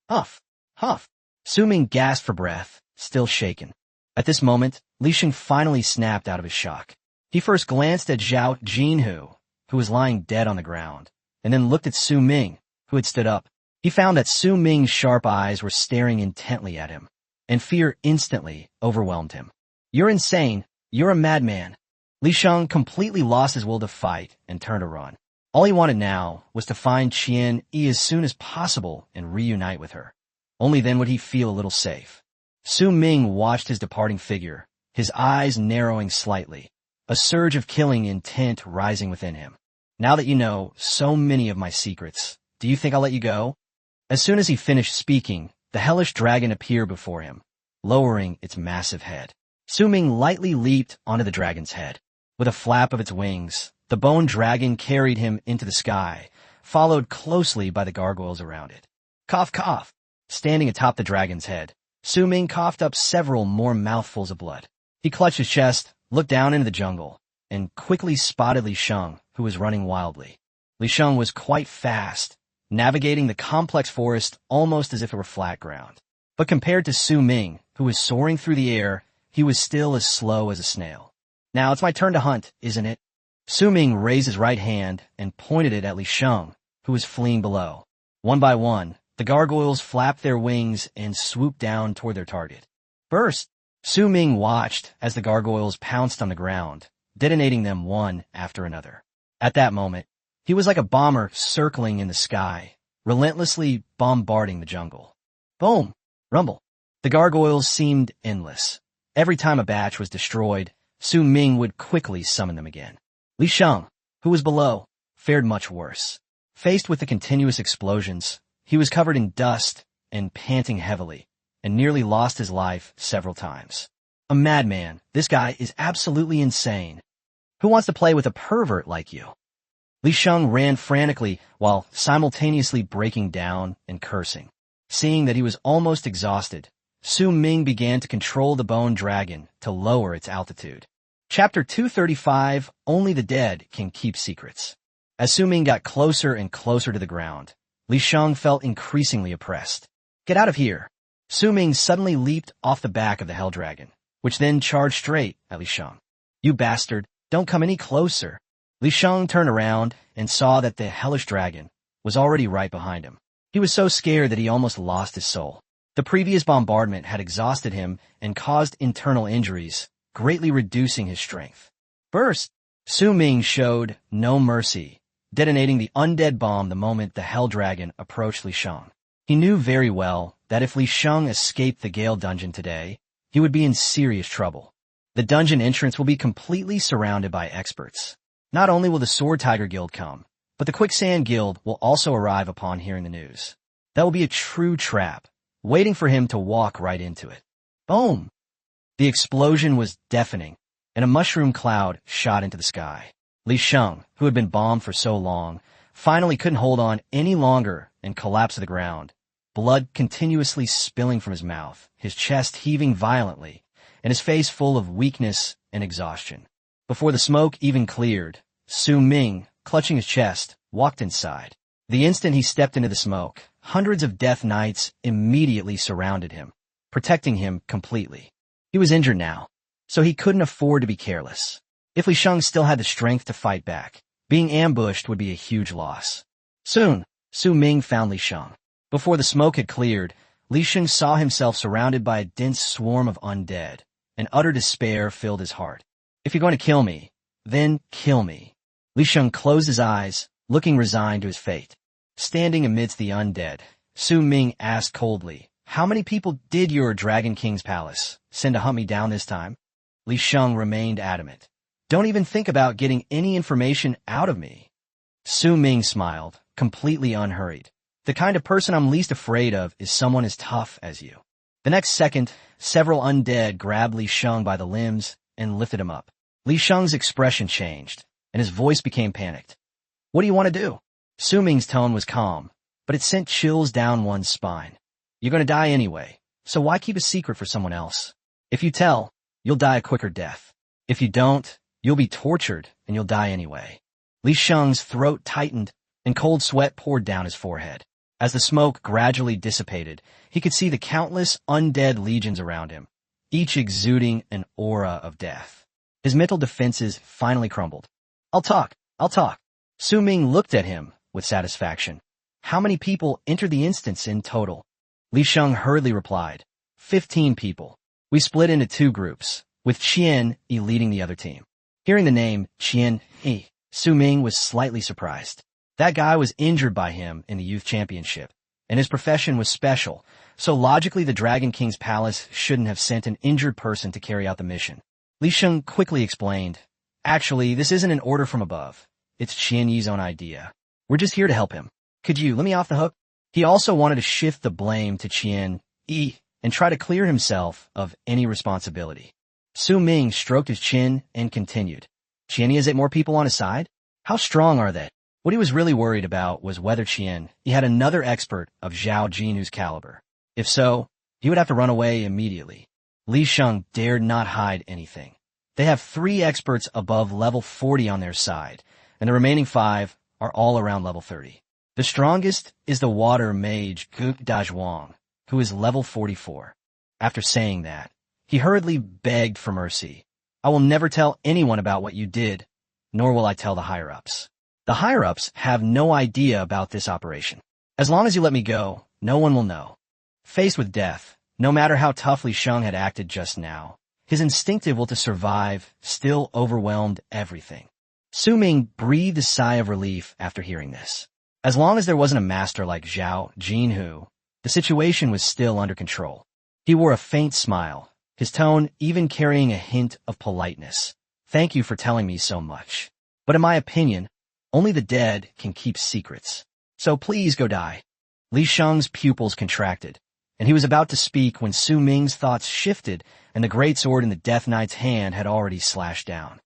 Huff! Huff! Su Ming gasped for breath, still shaken. At this moment, Li Sheng finally snapped out of his shock. He first glanced at Zhao Jinhu, who was lying dead on the ground, and then looked at Su Ming, who had stood up. He found that Su Ming's sharp eyes were staring intently at him, and fear instantly overwhelmed him. You're insane. You're a madman. Li Sheng completely lost his will to fight and turned to run. All he wanted now was to find Qian Yi as soon as possible and reunite with her. Only then would he feel a little safe. Su Ming watched his departing figure, his eyes narrowing slightly, a surge of killing intent rising within him. Now that you know so many of my secrets, do you think I'll let you go? As soon as he finished speaking, the hellish dragon appeared before him, lowering its massive head. Su Ming lightly leaped onto the dragon's head. With a flap of its wings, the bone dragon carried him into the sky, followed closely by the gargoyles around it. Cough, cough! Standing atop the dragon's head, Su Ming coughed up several more mouthfuls of blood. He clutched his chest, looked down into the jungle, and quickly spotted Li Sheng, who was running wildly. Li Sheng was quite fast, navigating the complex forest almost as if it were flat ground. But compared to Su Ming, who was soaring through the air, he was still as slow as a snail. Now it's my turn to hunt, isn't it? Su Ming raised his right hand and pointed it at Li Sheng, who was fleeing below. One by one, the gargoyles flapped their wings and swooped down toward their target. Burst! Su Ming watched as the gargoyles pounced on the ground, detonating them one after another. At that moment, he was like a bomber circling in the sky, relentlessly bombarding the jungle. Boom! Rumble! The gargoyles seemed endless. Every time a batch was destroyed, Su Ming would quickly summon them again. Li Sheng, who was below, fared much worse. Faced with the continuous explosions, he was covered in dust and panting heavily, and nearly lost his life several times. A madman. This guy is absolutely insane. Who wants to play with a pervert like you? Li Sheng ran frantically while simultaneously breaking down and cursing. Seeing that he was almost exhausted, Su Ming began to control the bone dragon to lower its altitude. Chapter 235, Only the Dead Can Keep Secrets. As Su Ming got closer and closer to the ground, Li Sheng felt increasingly oppressed. Get out of here! Su Ming suddenly leaped off the back of the hell dragon, which then charged straight at Li Sheng. You bastard, don't come any closer. Li Sheng turned around and saw that the hellish dragon was already right behind him. He was so scared that he almost lost his soul. The previous bombardment had exhausted him and caused internal injuries, greatly reducing his strength. First, Su Ming showed no mercy, detonating the undead bomb the moment the hell dragon approached Li Sheng. He knew very well that if Li Sheng escaped the Gale dungeon today, he would be in serious trouble. The dungeon entrance will be completely surrounded by experts. Not only will the Sword Tiger Guild come, but the Quicksand Guild will also arrive upon hearing the news. That will be a true trap, waiting for him to walk right into it. Boom! The explosion was deafening, and a mushroom cloud shot into the sky. Li Sheng, who had been bombed for so long, finally couldn't hold on any longer and collapsed to the ground, blood continuously spilling from his mouth, his chest heaving violently, and his face full of weakness and exhaustion. Before the smoke even cleared, Su Ming, clutching his chest, walked inside. The instant he stepped into the smoke, hundreds of Death Knights immediately surrounded him, protecting him completely. He was injured now, so he couldn't afford to be careless. If Li Sheng still had the strength to fight back, being ambushed would be a huge loss. Soon, Su Ming found Li Sheng. Before the smoke had cleared, Li Sheng saw himself surrounded by a dense swarm of undead, and utter despair filled his heart. If you're going to kill me, then kill me. Li Sheng closed his eyes, looking resigned to his fate. Standing amidst the undead, Su Ming asked coldly, how many people did your Dragon King's palace send to hunt me down this time? Li Sheng remained adamant. Don't even think about getting any information out of me. Su Ming smiled, completely unhurried. The kind of person I'm least afraid of is someone as tough as you. The next second, several undead grabbed Li Sheng by the limbs and lifted him up. Li Sheng's expression changed, and his voice became panicked. What do you want to do? Su Ming's tone was calm, but it sent chills down one's spine. You're going to die anyway, so why keep a secret for someone else? If you tell, you'll die a quicker death. If you don't, you'll be tortured and you'll die anyway. Li Sheng's throat tightened and cold sweat poured down his forehead. As the smoke gradually dissipated, he could see the countless undead legions around him, each exuding an aura of death. His mental defenses finally crumbled. I'll talk. Su Ming looked at him with satisfaction. How many people entered the instance in total? Li Sheng hurriedly replied, 15 people. We split into two groups, with Qian Yi leading the other team. Hearing the name Qian Yi, Su Ming was slightly surprised. That guy was injured by him in the youth championship, and his profession was special, so logically the Dragon King's palace shouldn't have sent an injured person to carry out the mission. Li Sheng quickly explained, actually, this isn't an order from above. It's Qian Yi's own idea. We're just here to help him. Could you let me off the hook? He also wanted to shift the blame to Qian Yi and try to clear himself of any responsibility. Su Ming stroked his chin and continued. Qian Yi has 8 more people on his side? How strong are they? What he was really worried about was whether Qian Yi had another expert of Zhao Jinu's caliber. If so, he would have to run away immediately. Li Sheng dared not hide anything. They have 3 experts above level 40 on their side, and the remaining 5 are all around level 30. The strongest is the water mage Guk Dazhuang, who is level 44. After saying that, he hurriedly begged for mercy. I will never tell anyone about what you did, nor will I tell the higher-ups. The higher-ups have no idea about this operation. As long as you let me go, no one will know. Faced with death, no matter how tough Li Sheng had acted just now, his instinctive will to survive still overwhelmed everything. Su Ming breathed a sigh of relief after hearing this. As long as there wasn't a master like Zhao Jinhu, the situation was still under control. He wore a faint smile, his tone even carrying a hint of politeness. Thank you for telling me so much. But in my opinion, only the dead can keep secrets. So please go die. Li Sheng's pupils contracted, and he was about to speak when Su Ming's thoughts shifted and the great sword in the Death Knight's hand had already slashed down.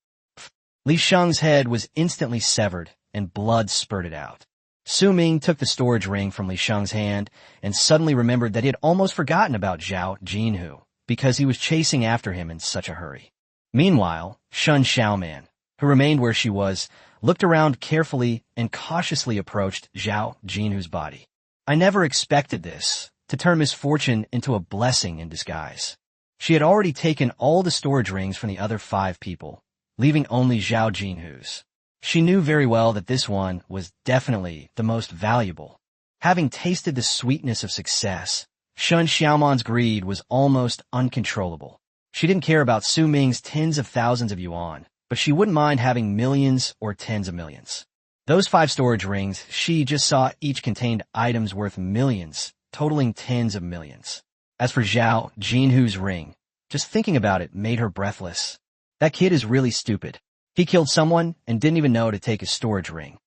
Li Sheng's head was instantly severed and blood spurted out. Su Ming took the storage ring from Li Sheng's hand and suddenly remembered that he had almost forgotten about Zhao Jinhu because he was chasing after him in such a hurry. Meanwhile, Shun Xiaoman, who remained where she was, looked around carefully and cautiously approached Zhao Jinhu's body. I never expected this, to turn misfortune into a blessing in disguise. She had already taken all the storage rings from the other 5 people, leaving only Zhao Jinhu's. She knew very well that this one was definitely the most valuable. Having tasted the sweetness of success, Shun Xiaoman's greed was almost uncontrollable. She didn't care about Su Ming's tens of thousands of yuan, but she wouldn't mind having millions or tens of millions. Those 5 storage rings she just saw each contained items worth millions, totaling tens of millions. As for Zhao Jinhu's ring, just thinking about it made her breathless. That kid is really stupid. He killed someone and didn't even know to take his storage ring.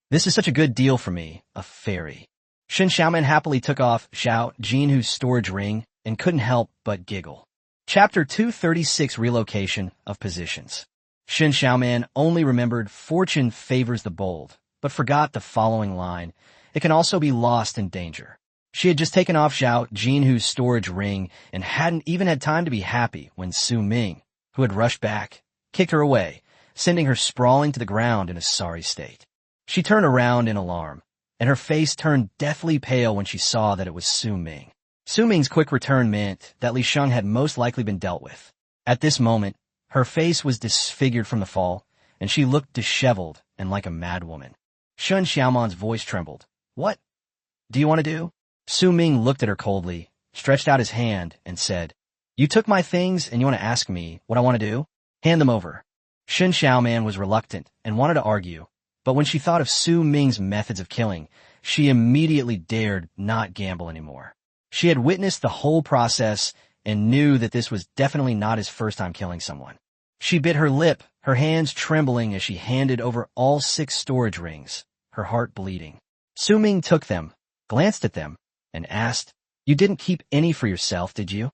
This is such a good deal for me, a fairy. Shen Xiaoman happily took off Zhao Jinhu's storage ring and couldn't help but giggle. Chapter 236 Relocation of Positions. Shen Xiaoman only remembered fortune favors the bold, but forgot the following line. It can also be lost in danger. She had just taken off Zhao Jinhu's storage ring and hadn't even had time to be happy when Su Ming, who had rushed back, kicked her away, sending her sprawling to the ground in a sorry state. She turned around in alarm, and her face turned deathly pale when she saw that it was Su Ming. Su Ming's quick return meant that Li Sheng had most likely been dealt with. At this moment, her face was disfigured from the fall, and she looked disheveled and like a madwoman. Shun Xiaoman's voice trembled. What do you want to do? Su Ming looked at her coldly, stretched out his hand, and said, You took my things and you want to ask me what I want to do? Hand them over. Shen Xiaoman was reluctant and wanted to argue, but when she thought of Su Ming's methods of killing, she immediately dared not gamble anymore. She had witnessed the whole process and knew that this was definitely not his first time killing someone. She bit her lip, her hands trembling as she handed over all 6 storage rings, her heart bleeding. Su Ming took them, glanced at them, and asked, You didn't keep any for yourself, did you?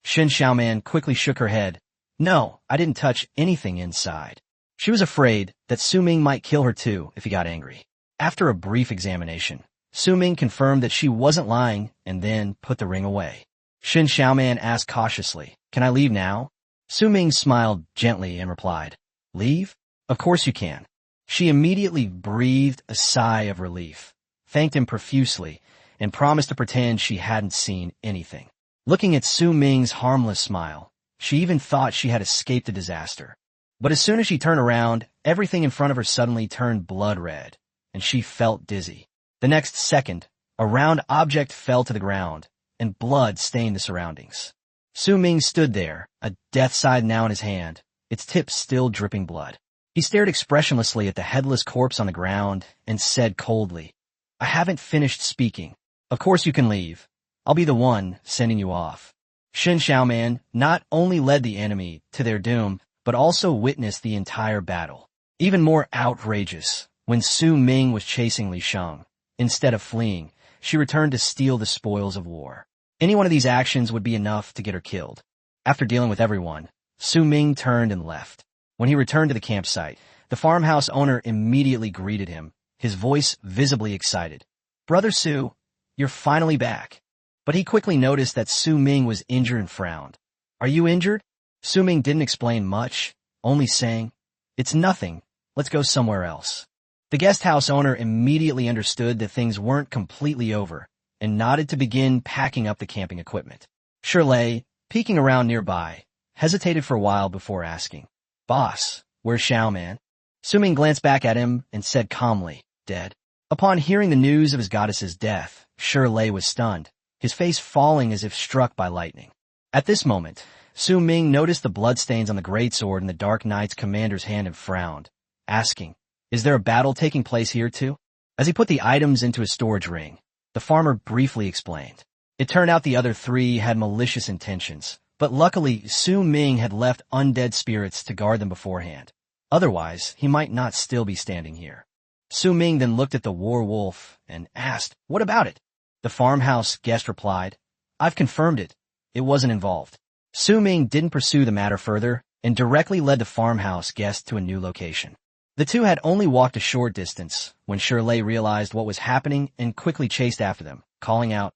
Shen Xiaoman quickly shook her head. No, I didn't touch anything inside. She was afraid that Su Ming might kill her too if he got angry. After a brief examination, Su Ming confirmed that she wasn't lying and then put the ring away. Shen Xiaoman asked cautiously, Can I leave now? Su Ming smiled gently and replied, Leave? Of course you can. She immediately breathed a sigh of relief, thanked him profusely, and promised to pretend she hadn't seen anything. Looking at Su Ming's harmless smile, she even thought she had escaped a disaster. But as soon as she turned around, everything in front of her suddenly turned blood red, and she felt dizzy. The next second, a round object fell to the ground, and blood stained the surroundings. Su Ming stood there, a death scythe now in his hand, its tip still dripping blood. He stared expressionlessly at the headless corpse on the ground and said coldly, I haven't finished speaking. Of course you can leave. I'll be the one sending you off. Shen Xiaoman not only led the enemy to their doom, but also witnessed the entire battle. Even more outrageous, when Su Ming was chasing Li Sheng, instead of fleeing, she returned to steal the spoils of war. Any one of these actions would be enough to get her killed. After dealing with everyone, Su Ming turned and left. When he returned to the campsite, the farmhouse owner immediately greeted him, his voice visibly excited. Brother Su, you're finally back. But he quickly noticed that Su Ming was injured and frowned. Are you injured? Su Ming didn't explain much, only saying, It's nothing. Let's go somewhere else. The guest house owner immediately understood that things weren't completely over and nodded to begin packing up the camping equipment. Shirley, peeking around nearby, hesitated for a while before asking, Boss, where's Xiaoman? Su Ming glanced back at him and said calmly, Dead. Upon hearing the news of his goddess's death, Shirley was stunned, his face falling as if struck by lightning. At this moment, Su Ming noticed the bloodstains on the greatsword in the Dark Knight's commander's hand and frowned, asking, Is there a battle taking place here too? As he put the items into his storage ring, the farmer briefly explained. It turned out the other 3 had malicious intentions, but luckily Su Ming had left undead spirits to guard them beforehand. Otherwise, he might not still be standing here. Su Ming then looked at the war wolf and asked, What about it? The farmhouse guest replied, I've confirmed it. It wasn't involved. Su Ming didn't pursue the matter further and directly led the farmhouse guest to a new location. The two had only walked a short distance when Shirley realized what was happening and quickly chased after them, calling out,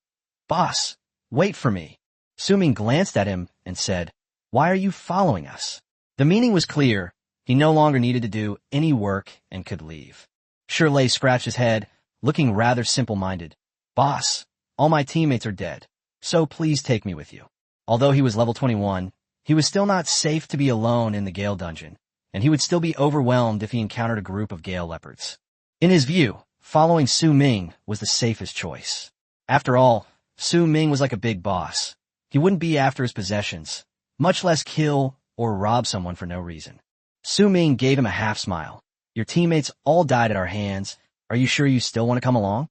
"Boss, wait for me." Su Ming glanced at him and said, "Why are you following us?" The meaning was clear. He no longer needed to do any work and could leave. Shirley scratched his head, looking rather simple-minded. "Boss, all my teammates are dead, so please take me with you." Although he was level 21, he was still not safe to be alone in the Gale dungeon, and he would still be overwhelmed if he encountered a group of Gale leopards. In his view, following Su Ming was the safest choice. After all, Su Ming was like a big boss. He wouldn't be after his possessions, much less kill or rob someone for no reason. Su Ming gave him a half-smile. "Your teammates all died at our hands. Are you sure you still want to come along?"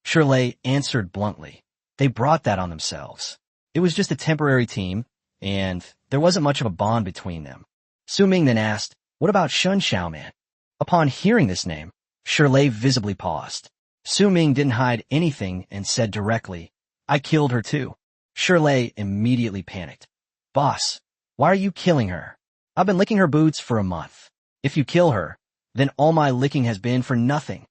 Shirley answered bluntly. They brought that on themselves. It was just a temporary team, and there wasn't much of a bond between them. Su Ming then asked, "What about Shun Xiaoman?" Upon hearing this name, Shirley visibly paused. Su Ming didn't hide anything and said directly, "I killed her too." Shirley immediately panicked. "Boss, why are you killing her? I've been licking her boots for a month. If you kill her, then all my licking has been for nothing."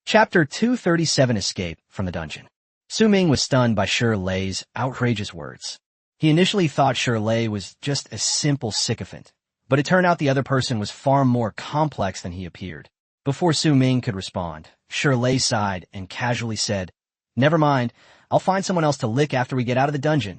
Chapter 237 Escape from the Dungeon. Su Ming was stunned by Shirley's outrageous words. He initially thought Shirley was just a simple sycophant, but it turned out the other person was far more complex than he appeared. Before Su Ming could respond, Shirley sighed and casually said, "Never mind, I'll find someone else to lick after we get out of the dungeon."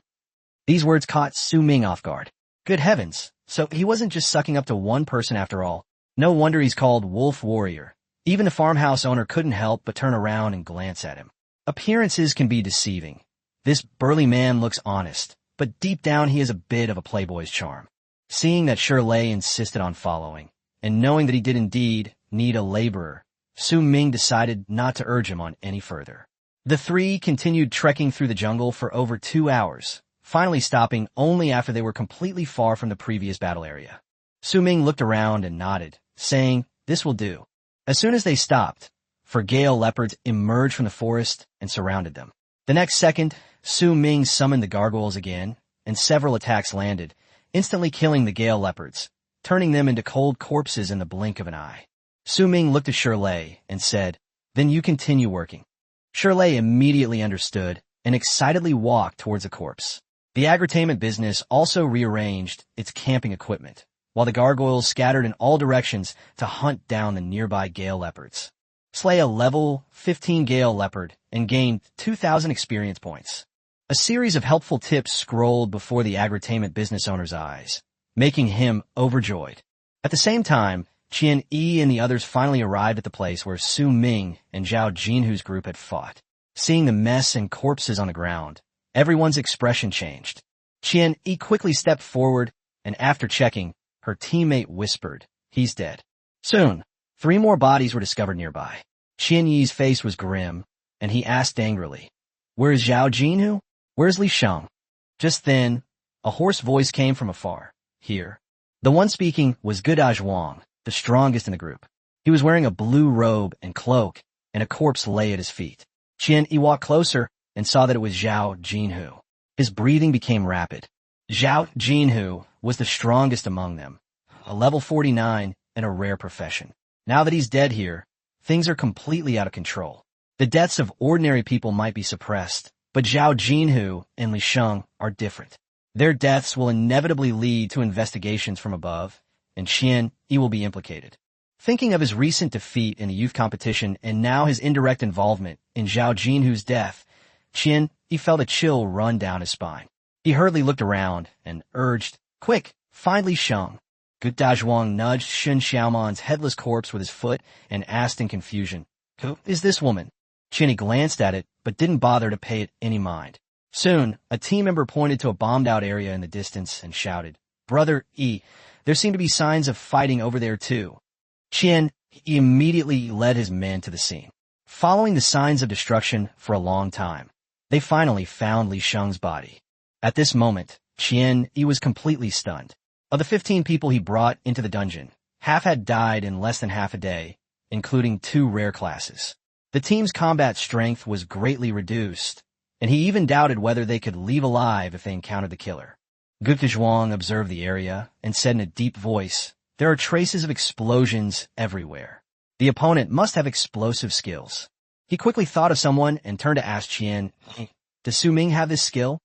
These words caught Su Ming off guard. Good heavens, so he wasn't just sucking up to one person after all. No wonder he's called Wolf Warrior. Even the farmhouse owner couldn't help but turn around and glance at him. Appearances can be deceiving. This burly man looks honest, but deep down he has a bit of a playboy's charm. Seeing that Shirley insisted on following, and knowing that he did indeed need a laborer, Su Ming decided not to urge him on any further. The three continued trekking through the jungle for over 2 hours, finally stopping only after they were completely far from the previous battle area. Su Ming looked around and nodded, saying, "This will do." As soon as they stopped, Gale leopards emerged from the forest and surrounded them. The next second, Su Ming summoned the gargoyles again, and several attacks landed, instantly killing the Gale leopards, turning them into cold corpses in the blink of an eye. Su Ming looked at Shirley and said, "Then you continue working." Shirley immediately understood and excitedly walked towards the corpse. The agritainment business also rearranged its camping equipment, while the gargoyles scattered in all directions to hunt down the nearby Gale leopards. Slay a level 15 Gale leopard and gain 2,000 experience points. A series of helpful tips scrolled before the agritainment business owner's eyes, making him overjoyed. At the same time, Qian Yi and the others finally arrived at the place where Su Ming and Zhao Jinhu's group had fought. Seeing the mess and corpses on the ground, everyone's expression changed. Qian Yi quickly stepped forward, and after checking, her teammate whispered, "He's dead." Soon, 3 more bodies were discovered nearby. Qian Yi's face was grim, and he asked angrily, "Where's Zhao Jinhu? Where's Li Sheng?" Just then, a hoarse voice came from afar. "Here." The one speaking was Gudaj Wang, the strongest in the group. He was wearing a blue robe and cloak, and a corpse lay at his feet. Qian Yi walked closer and saw that it was Zhao Jinhu. His breathing became rapid. Zhao Jinhu was the strongest among them, a level 49 and a rare profession. Now that he's dead here, things are completely out of control. The deaths of ordinary people might be suppressed, but Zhao Jinhu and Li Sheng are different. Their deaths will inevitably lead to investigations from above, and Qian Yi will be implicated. Thinking of his recent defeat in the youth competition and now his indirect involvement in Zhao Jinhu's death, Qian Yi felt a chill run down his spine. He hurriedly looked around and urged, "Quick, find Li Sheng." Gudaj Wang nudged Shun Xiaoman's headless corpse with his foot and asked in confusion, "Who is this woman?" Qian Yi glanced at it, but didn't bother to pay it any mind. Soon, a team member pointed to a bombed-out area in the distance and shouted, "Brother Yi, there seem to be signs of fighting over there too." Qian Yi immediately led his men to the scene. Following the signs of destruction for a long time, they finally found Li Sheng's body. At this moment, Qian Yi was completely stunned. Of the 15 people he brought into the dungeon, half had died in less than half a day, including 2 rare classes. The team's combat strength was greatly reduced, and he even doubted whether they could leave alive if they encountered the killer. Gukdazhuang observed the area and said in a deep voice, "There are traces of explosions everywhere. The opponent must have explosive skills." He quickly thought of someone and turned to ask Qian, "Does Su Ming have this skill?"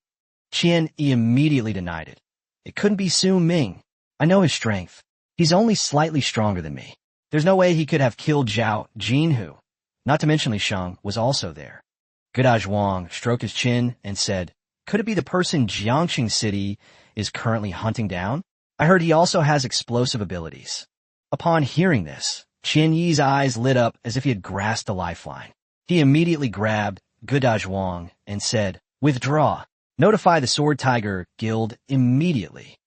Qian immediately denied it. "It couldn't be Su Ming. I know his strength. He's only slightly stronger than me. There's no way he could have killed Zhao Jinhu." Not to mention Li Sheng was also there. Gukdazhuang stroked his chin and said, "Could it be the person Jiangxing City is currently hunting down? I heard he also has explosive abilities." Upon hearing this, Qian Yi's eyes lit up as if he had grasped a lifeline. He immediately grabbed Gukdazhuang and said, "Withdraw. Notify the Sword Tiger Guild immediately."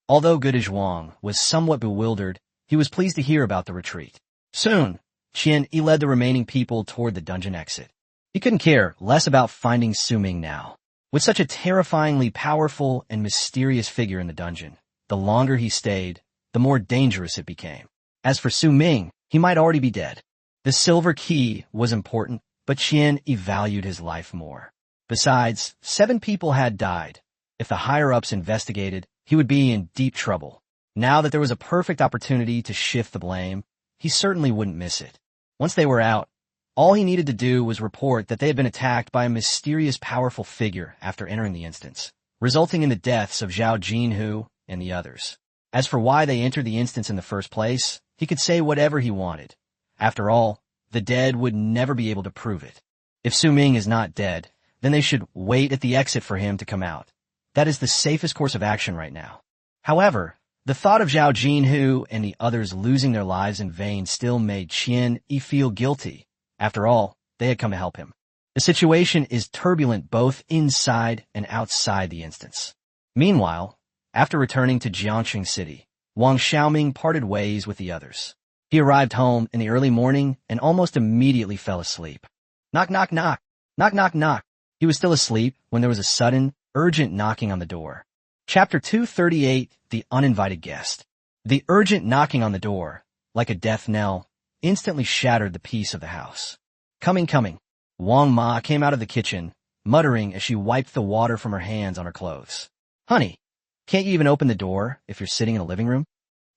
Although Gukdazhuang was somewhat bewildered, he was pleased to hear about the retreat. Soon, Qian Yi led the remaining people toward the dungeon exit. He couldn't care less about finding Su Ming now. With such a terrifyingly powerful and mysterious figure in the dungeon, the longer he stayed, the more dangerous it became. As for Su Ming, he might already be dead. The silver key was important, but Qian Yi valued his life more. Besides, 7 people had died. If the higher-ups investigated, he would be in deep trouble. Now that there was a perfect opportunity to shift the blame, he certainly wouldn't miss it. Once they were out, all he needed to do was report that they had been attacked by a mysterious powerful figure after entering the instance, resulting in the deaths of Zhao Jinhu and the others. As for why they entered the instance in the first place, he could say whatever he wanted. After all, the dead would never be able to prove it. If Su Ming is not dead, then they should wait at the exit for him to come out. That is the safest course of action right now. However, the thought of Zhao Jinhu and the others losing their lives in vain still made Qian Yi feel guilty. After all, they had come to help him. The situation is turbulent both inside and outside the instance. Meanwhile, after returning to Jiangxing City, Wang Xiaoming parted ways with the others. He arrived home in the early morning and almost immediately fell asleep. Knock, knock, knock. Knock, knock, knock. He was still asleep when there was a sudden, urgent knocking on the door. Chapter 238, The Uninvited Guest. The urgent knocking on the door, like a death knell, instantly shattered the peace of the house. Coming. Wang Ma came out of the kitchen, muttering as she wiped the water from her hands on her clothes. "Honey, can't you even open the door if you're sitting in the living room?"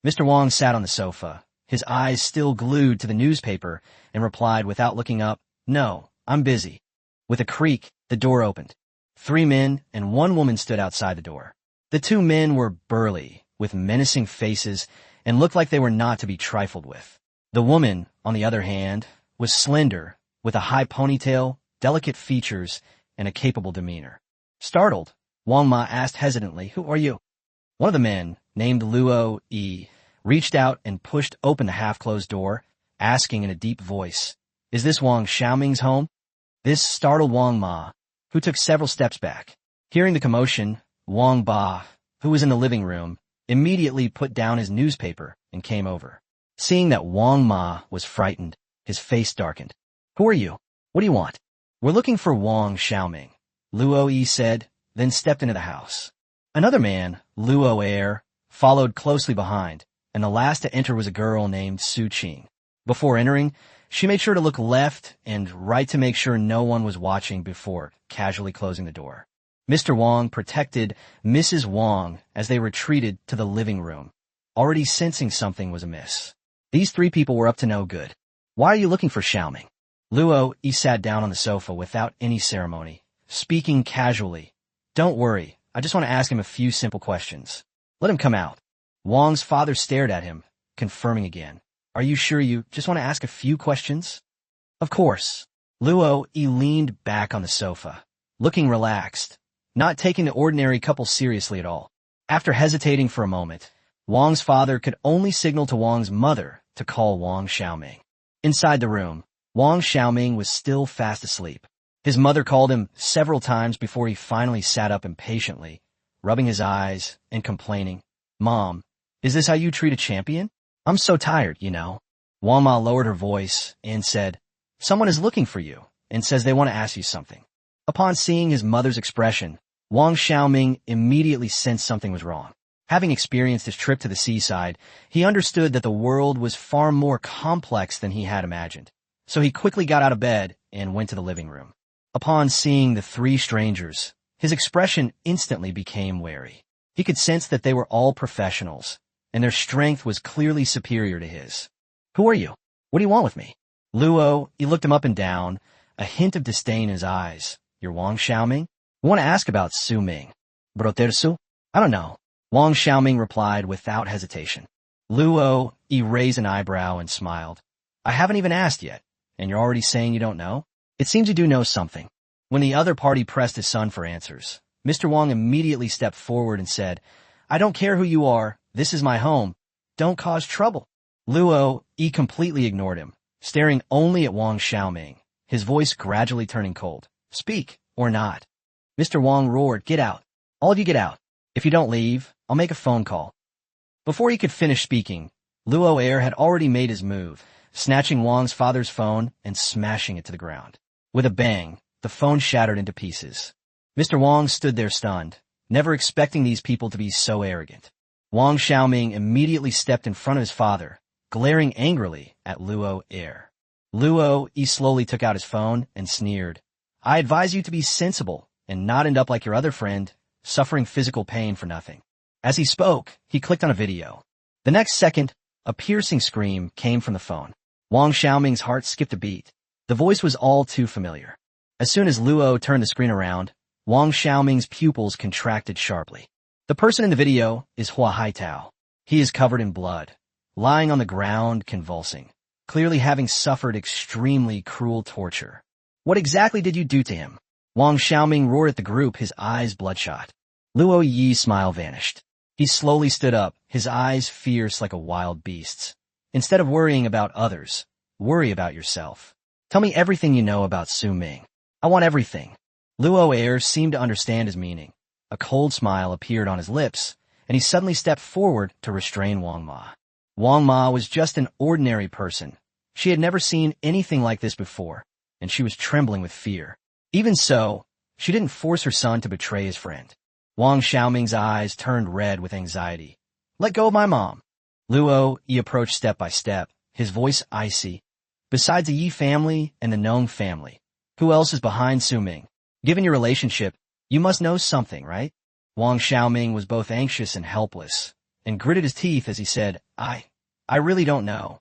Mr. Wang sat on the sofa, his eyes still glued to the newspaper, and replied without looking up, "No, I'm busy." With a creak, the door opened. 3 men and 1 woman stood outside the door. The 2 men were burly, with menacing faces, and looked like they were not to be trifled with. The woman, on the other hand, was slender, with a high ponytail, delicate features, and a capable demeanor. Startled, Wang Ma asked hesitantly, "Who are you?" One of the men, named Luo Yi, reached out and pushed open the half-closed door, asking in a deep voice, "Is this Wang Xiaoming's home?" This startled Wang Ma, who took several steps back. Hearing the commotion, Wang Ba, who was in the living room, immediately put down his newspaper and came over. Seeing that Wang Ma was frightened, his face darkened. "Who are you? What do you want?" "We're looking for Wang Xiaoming," Luo Yi said, then stepped into the house. Another man, Luo Er, followed closely behind, and the last to enter was a girl named Su Qing. Before entering, she made sure to look left and right to make sure no one was watching before casually closing the door. Mr. Wang protected Mrs. Wang as they retreated to the living room, already sensing something was amiss. These 3 people were up to no good. "Why are you looking for Xiaoming?" Luo Yi sat down on the sofa without any ceremony, speaking casually. "Don't worry, I just want to ask him a few simple questions." "Let him come out." Wang's father stared at him, confirming again. "Are you sure you just want to ask a few questions?" "Of course." Luo Yi leaned back on the sofa, looking relaxed, not taking the ordinary couple seriously at all. After hesitating for a moment, Wang's father could only signal to Wang's mother to call Wang Xiaoming. Inside the room, Wang Xiaoming was still fast asleep. His mother called him several times before he finally sat up impatiently, rubbing his eyes and complaining, "Mom, is this how you treat a champion? I'm so tired, you know." Wang Ma lowered her voice and said, "Someone is looking for you and says they want to ask you something." Upon seeing his mother's expression, Wang Xiaoming immediately sensed something was wrong. Having experienced his trip to the seaside, he understood that the world was far more complex than he had imagined. So he quickly got out of bed and went to the living room. Upon seeing the three strangers, his expression instantly became wary. He could sense that they were all professionals, and their strength was clearly superior to his. "Who are you? What do you want with me?" Luo, he looked him up and down, a hint of disdain in his eyes. "You're Wang Xiaoming? I want to ask about Su Ming." "Brotersu? I don't know." Wang Xiaoming replied without hesitation. Luo, he raised an eyebrow and smiled. "I haven't even asked yet, and you're already saying you don't know? It seems you do know something." When the other party pressed his son for answers, Mr. Wang immediately stepped forward and said, "I don't care who you are. This is my home. Don't cause trouble." Luo, he completely ignored him, staring only at Wang Xiaoming, his voice gradually turning cold. "Speak, or not." Mr. Wang roared, "Get out. All of you get out. If you don't leave, I'll make a phone call." Before he could finish speaking, Luo Air had already made his move, snatching Wang's father's phone and smashing it to the ground. With a bang, the phone shattered into pieces. Mr. Wang stood there stunned, never expecting these people to be so arrogant. Wang Xiaoming immediately stepped in front of his father, glaring angrily at Luo Air. Luo, he slowly took out his phone and sneered. "I advise you to be sensible and not end up like your other friend, suffering physical pain for nothing." As he spoke, he clicked on a video. The next second, a piercing scream came from the phone. Wang Xiaoming's heart skipped a beat. The voice was all too familiar. As soon as Luo turned the screen around, Wang Xiaoming's pupils contracted sharply. The person in the video is Hua Haitao. He is covered in blood, lying on the ground convulsing, clearly having suffered extremely cruel torture. "What exactly did you do to him?" Wang Xiaoming roared at the group, his eyes bloodshot. Luo Yi's smile vanished. He slowly stood up, his eyes fierce like a wild beast's. "Instead of worrying about others, worry about yourself. Tell me everything you know about Su Ming. I want everything." Luo Air seemed to understand his meaning. A cold smile appeared on his lips, and he suddenly stepped forward to restrain Wang Ma. Wang Ma was just an ordinary person. She had never seen anything like this before, and she was trembling with fear. Even so, she didn't force her son to betray his friend. Wang Xiaoming's eyes turned red with anxiety. "Let go of my mom." Luo, he approached step by step, his voice icy. "Besides the Yi family and the Nong family, who else is behind Su Ming? Given your relationship, you must know something, right?" Wang Xiaoming was both anxious and helpless, and gritted his teeth as he said, I really don't know."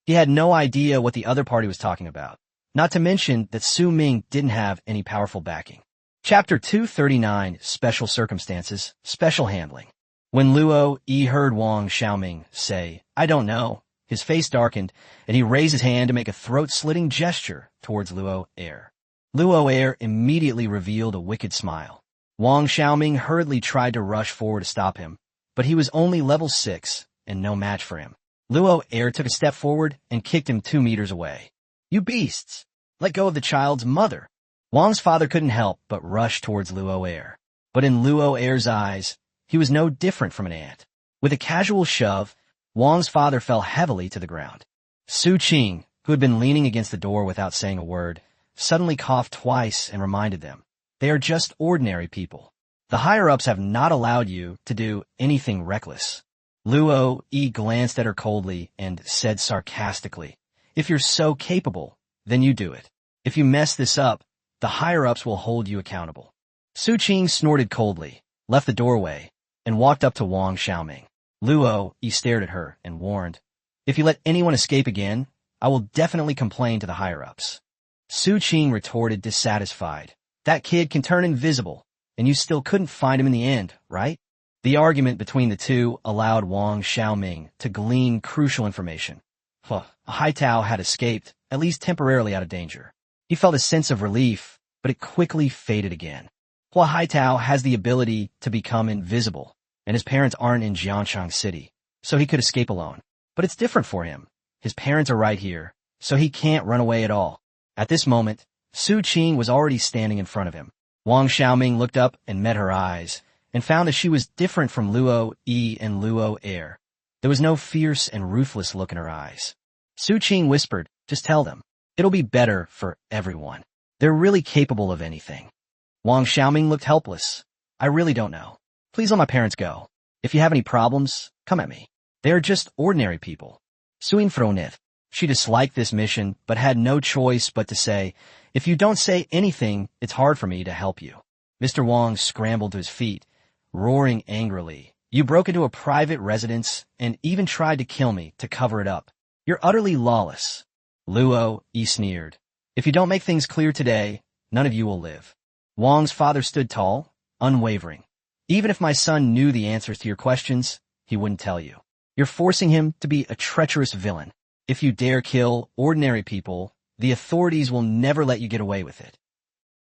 He had no idea what the other party was talking about, not to mention that Su Ming didn't have any powerful backing. Chapter 239, Special Circumstances, Special Handling. When Luo Yi heard Wang Xiaoming say, "I don't know," his face darkened, and he raised his hand to make a throat-slitting gesture towards Luo Air. Luo Air immediately revealed a wicked smile. Wang Xiaoming hurriedly tried to rush forward to stop him, but he was only level 6 and no match for him. Luo Air took a step forward and kicked him 2 meters away. "You beasts! Let go of the child's mother." Wang's father couldn't help but rush towards Luo Air. But in Luo Air's eyes, he was no different from an ant. With a casual shove, Wang's father fell heavily to the ground. Su Qing, who had been leaning against the door without saying a word, suddenly coughed twice and reminded them, "They are just ordinary people. The higher-ups have not allowed you to do anything reckless." Luo Yi glanced at her coldly and said sarcastically, "If you're so capable, then you do it. If you mess this up, the higher-ups will hold you accountable." Su Qing snorted coldly, left the doorway, and walked up to Wang Xiaoming. Luo Yi stared at her and warned, "If you let anyone escape again, I will definitely complain to the higher-ups." Su Qing retorted dissatisfied, "That kid can turn invisible, and you still couldn't find him in the end, right?" The argument between the two allowed Wang Xiaoming to glean crucial information. Haitao had escaped, at least temporarily out of danger. He felt a sense of relief, but it quickly faded again. Hua Haitao has the ability to become invisible, and his parents aren't in Jianchang City, so he could escape alone. But it's different for him. His parents are right here, so he can't run away at all. At this moment, Su Qing was already standing in front of him. Wang Xiaoming looked up and met her eyes, and found that she was different from Luo Yi and Luo Air. There was no fierce and ruthless look in her eyes. Su Qing whispered, "Just tell them. It'll be better for everyone. They're really capable of anything." Wang Xiaoming looked helpless. "I really don't know. Please let my parents go. If you have any problems, come at me. They are just ordinary people." Suin Fronet. She disliked this mission, but had no choice but to say, "If you don't say anything, it's hard for me to help you." Mr. Wong scrambled to his feet, roaring angrily. "You broke into a private residence and even tried to kill me to cover it up. You're utterly lawless." Luo, he sneered. "If you don't make things clear today, none of you will live." Wong's father stood tall, unwavering. "Even if my son knew the answers to your questions, he wouldn't tell you. You're forcing him to be a treacherous villain. If you dare kill ordinary people, the authorities will never let you get away with it."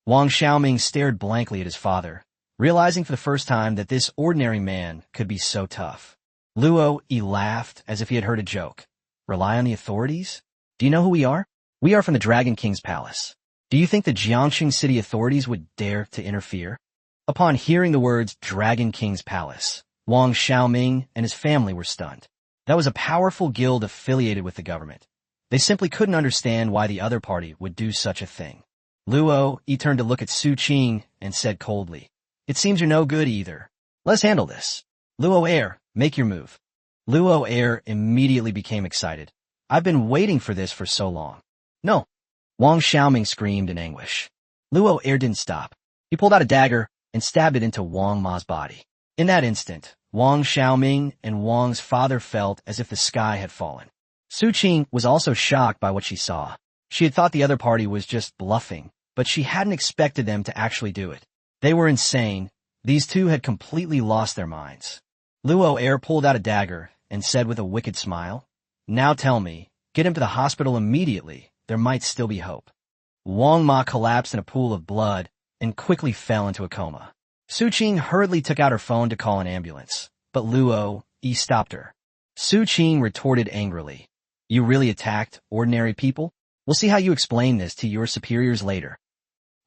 Wang Xiaoming stared blankly at his father, realizing for the first time that this ordinary man could be so tough. Luo, he laughed as if he had heard a joke. "Rely on the authorities? Do you know who we are? We are from the Dragon King's palace. Do you think the Jiangxing city authorities would dare to interfere?" Upon hearing the words Dragon King's palace, Wang Xiaoming and his family were stunned. That was a powerful guild affiliated with the government. They simply couldn't understand why the other party would do such a thing. Luo, he turned to look at Su Qing and said coldly, "It seems you're no good either. Let's handle this. Luo Air, make your move." Luo Air immediately became excited. "I've been waiting for this for so long." "No!" Wang Xiaoming screamed in anguish. Luo Air didn't stop. He pulled out a dagger and stabbed it into Wang Ma's body. In that instant, Wang Xiaoming and Wang's father felt as if the sky had fallen. Su Qing was also shocked by what she saw. She had thought the other party was just bluffing, but she hadn't expected them to actually do it. They were insane. These two had completely lost their minds. Luo Air pulled out a dagger and said with a wicked smile, "Now tell me, get him to the hospital immediately. There might still be hope." Wang Ma collapsed in a pool of blood and quickly fell into a coma. Su Qing hurriedly took out her phone to call an ambulance, but Luo, he stopped her. Su Qing retorted angrily, "You really attacked ordinary people? We'll see how you explain this to your superiors later."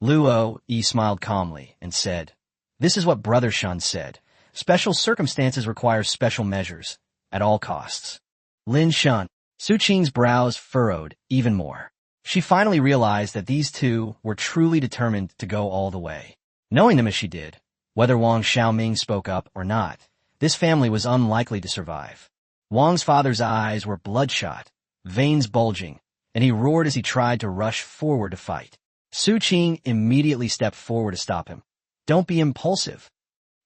Luo, he smiled calmly and said, "This is what Brother Shun said. Special circumstances require special measures, at all costs." Lin Shun. Su Qing's brows furrowed even more. She finally realized that these two were truly determined to go all the way. Knowing them as she did, whether Wang Xiaoming spoke up or not, this family was unlikely to survive. Wang's father's eyes were bloodshot, veins bulging, and he roared as he tried to rush forward to fight. Su Qing immediately stepped forward to stop him. "Don't be impulsive."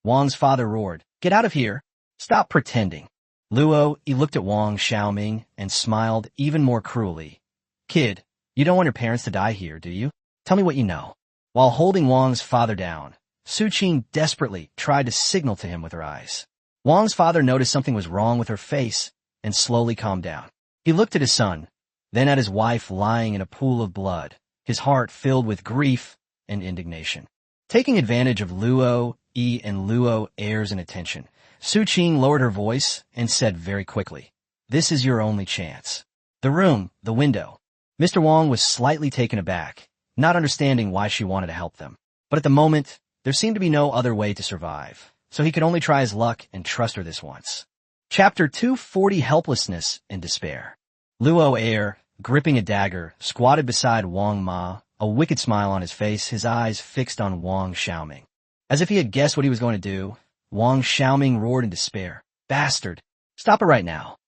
Wang's father roared, "Get out of here. Stop pretending." Luo, he looked at Wang Xiaoming and smiled even more cruelly. "Kid, you don't want your parents to die here, do you? Tell me what you know." While holding Wang's father down, Su Qing desperately tried to signal to him with her eyes. Wang's father noticed something was wrong with her face and slowly calmed down. He looked at his son, then at his wife lying in a pool of blood, his heart filled with grief and indignation. Taking advantage of Luo E and Luo Air's inattention, Su Qing lowered her voice and said very quickly, "This is your only chance. The room, the window." Mr. Wong was slightly taken aback, not understanding why she wanted to help them. But at the moment, there seemed to be no other way to survive, so he could only try his luck and trust her this once. Chapter 240, Helplessness and Despair. Luo Air, gripping a dagger, squatted beside Wang Ma, a wicked smile on his face, his eyes fixed on Wang Xiaoming. As if he had guessed what he was going to do, Wang Xiaoming roared in despair, "Bastard! Stop it right now."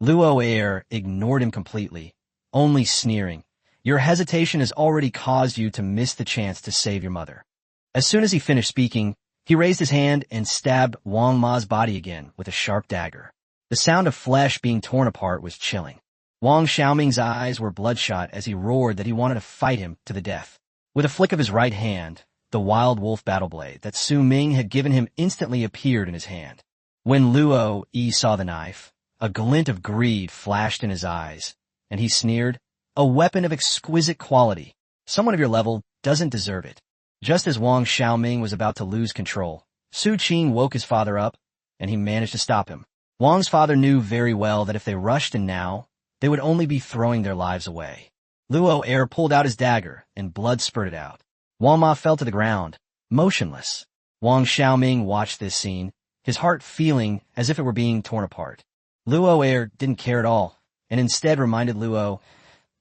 Luo Air ignored him completely, only sneering, "Your hesitation has already caused you to miss the chance to save your mother." As soon as he finished speaking, he raised his hand and stabbed Wang Ma's body again with a sharp dagger. The sound of flesh being torn apart was chilling. Wang Xiaoming's eyes were bloodshot as he roared that he wanted to fight him to the death. With a flick of his right hand, the wild wolf battle blade that Su Ming had given him instantly appeared in his hand. When Luo Yi saw the knife, a glint of greed flashed in his eyes, and he sneered, "A weapon of exquisite quality. Someone of your level doesn't deserve it." Just as Wang Xiaoming was about to lose control, Su Qing woke his father up, and he managed to stop him. Wang's father knew very well that if they rushed in now, they would only be throwing their lives away. Luo Air pulled out his dagger, and blood spurted out. Wang Ma fell to the ground, motionless. Wang Xiaoming watched this scene, his heart feeling as if it were being torn apart. Luo Air didn't care at all, and instead reminded Luo,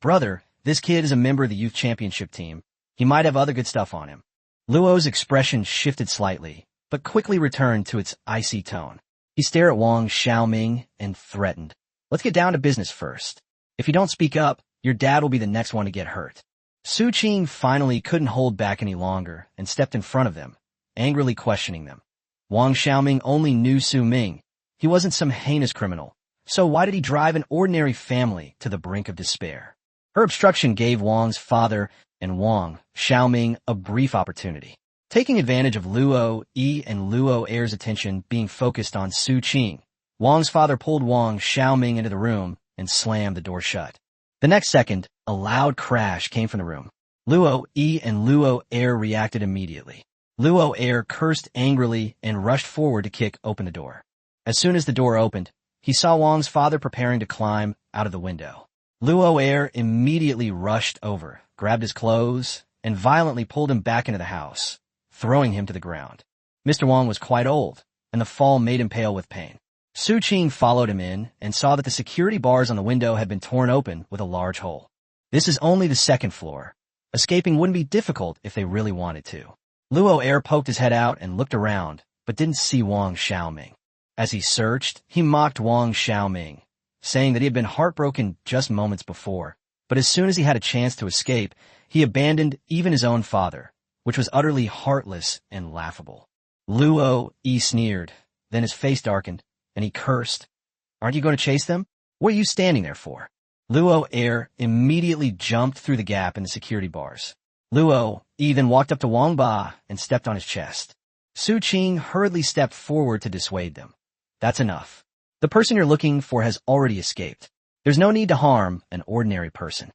"Brother, this kid is a member of the youth championship team. He might have other good stuff on him." Luo's expression shifted slightly, but quickly returned to its icy tone. He stared at Wang Xiaoming and threatened, "Let's get down to business first. If you don't speak up, your dad will be the next one to get hurt. Su Qing finally couldn't hold back any longer and stepped in front of them, angrily questioning them. Wang Xiaoming only knew Su Ming. He wasn't some heinous criminal. So why did he drive an ordinary family to the brink of despair? Her obstruction gave Wang's father and Wang Xiaoming a brief opportunity. Taking advantage of Luo Yi and Luo Er's attention being focused on Su Qing, Wang's father pulled Wang Xiaoming into the room and slammed the door shut. The next second, a loud crash came from the room. Luo Yi and Luo Er reacted immediately. Luo Er cursed angrily and rushed forward to kick open the door. As soon as the door opened, he saw Wang's father preparing to climb out of the window. Luo Er immediately rushed over, grabbed his clothes, and violently pulled him back into the house, throwing him to the ground. Mr. Wang was quite old, and the fall made him pale with pain. Su Qing followed him in and saw that the security bars on the window had been torn open with a large hole. This is only the second floor. Escaping wouldn't be difficult if they really wanted to. Luo Er poked his head out and looked around, but didn't see Wang Xiaoming. As he searched, he mocked Wang Xiaoming, saying that he had been heartbroken just moments before, but as soon as he had a chance to escape, he abandoned even his own father, which was utterly heartless and laughable. Luo Yi sneered, then his face darkened, and he cursed. Aren't you going to chase them? What are you standing there for? Luo Er immediately jumped through the gap in the security bars. Luo Yi then walked up to Wang Ba and stepped on his chest. Su Qing hurriedly stepped forward to dissuade them. That's enough. The person you're looking for has already escaped. There's no need to harm an ordinary person.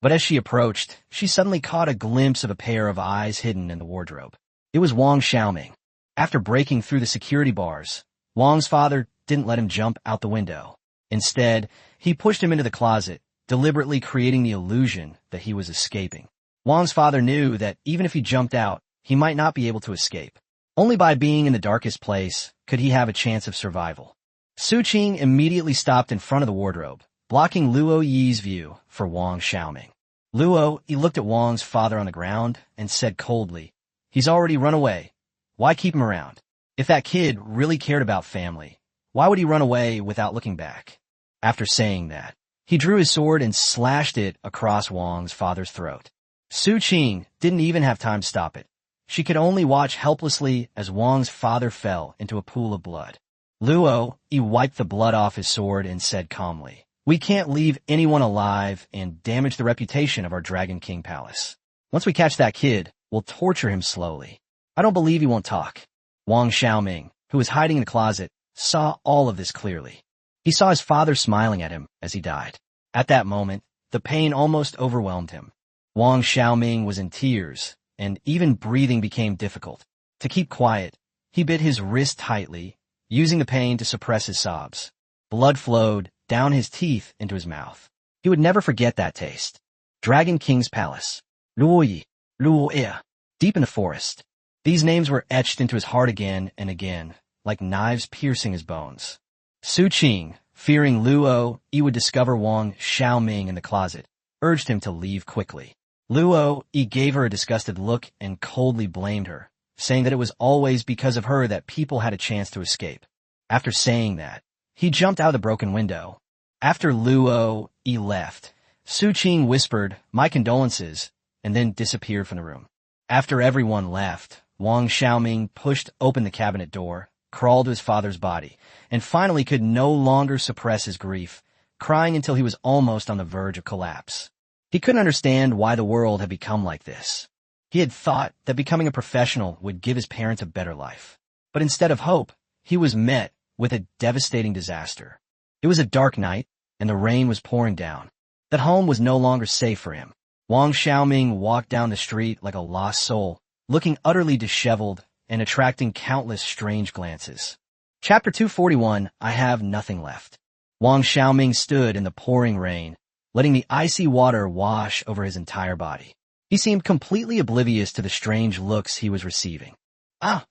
But as she approached, she suddenly caught a glimpse of a pair of eyes hidden in the wardrobe. It was Wang Xiaoming. After breaking through the security bars, Wang's father didn't let him jump out the window. Instead, he pushed him into the closet, deliberately creating the illusion that he was escaping. Wang's father knew that even if he jumped out, he might not be able to escape. Only by being in the darkest place could he have a chance of survival. Su Qing immediately stopped in front of the wardrobe, blocking Luo Yi's view for Wang Xiaoming. Luo Yi looked at Wang's father on the ground and said coldly, "He's already run away. Why keep him around? If that kid really cared about family, why would he run away without looking back?" After saying that, he drew his sword and slashed it across Wang's father's throat. Su Qing didn't even have time to stop it. She could only watch helplessly as Wang's father fell into a pool of blood. Luo Yi wiped the blood off his sword and said calmly, "We can't leave anyone alive and damage the reputation of our Dragon King Palace. Once we catch that kid, we'll torture him slowly. I don't believe he won't talk." Wang Xiaoming, who was hiding in the closet, saw all of this clearly. He saw his father smiling at him as he died. At that moment, the pain almost overwhelmed him. Wang Xiaoming was in tears, and even breathing became difficult. To keep quiet, he bit his wrist tightly, using the pain to suppress his sobs. Blood flowed down his teeth into his mouth. He would never forget that taste. Dragon King's Palace. Luo Yi, Luo Er. Deep in the forest. These names were etched into his heart again and again, like knives piercing his bones. Su Qing, fearing Luo Yi would discover Wang Xiaoming in the closet, urged him to leave quickly. Luo Yi gave her a disgusted look and coldly blamed her, saying that it was always because of her that people had a chance to escape. After saying that, he jumped out of the broken window. After Luo Yi left, Su Qing whispered, "My condolences," and then disappeared from the room. After everyone left, Wang Xiaoming pushed open the cabinet door, crawled to his father's body, and finally could no longer suppress his grief, crying until he was almost on the verge of collapse. He couldn't understand why the world had become like this. He had thought that becoming a professional would give his parents a better life. But instead of hope, he was met with a devastating disaster. It was a dark night, and the rain was pouring down. That home was no longer safe for him. Wang Xiaoming walked down the street like a lost soul, looking utterly disheveled and attracting countless strange glances. Chapter 241, I Have Nothing Left. Wang Xiaoming stood in the pouring rain, letting the icy water wash over his entire body. He seemed completely oblivious to the strange looks he was receiving. "Ah!"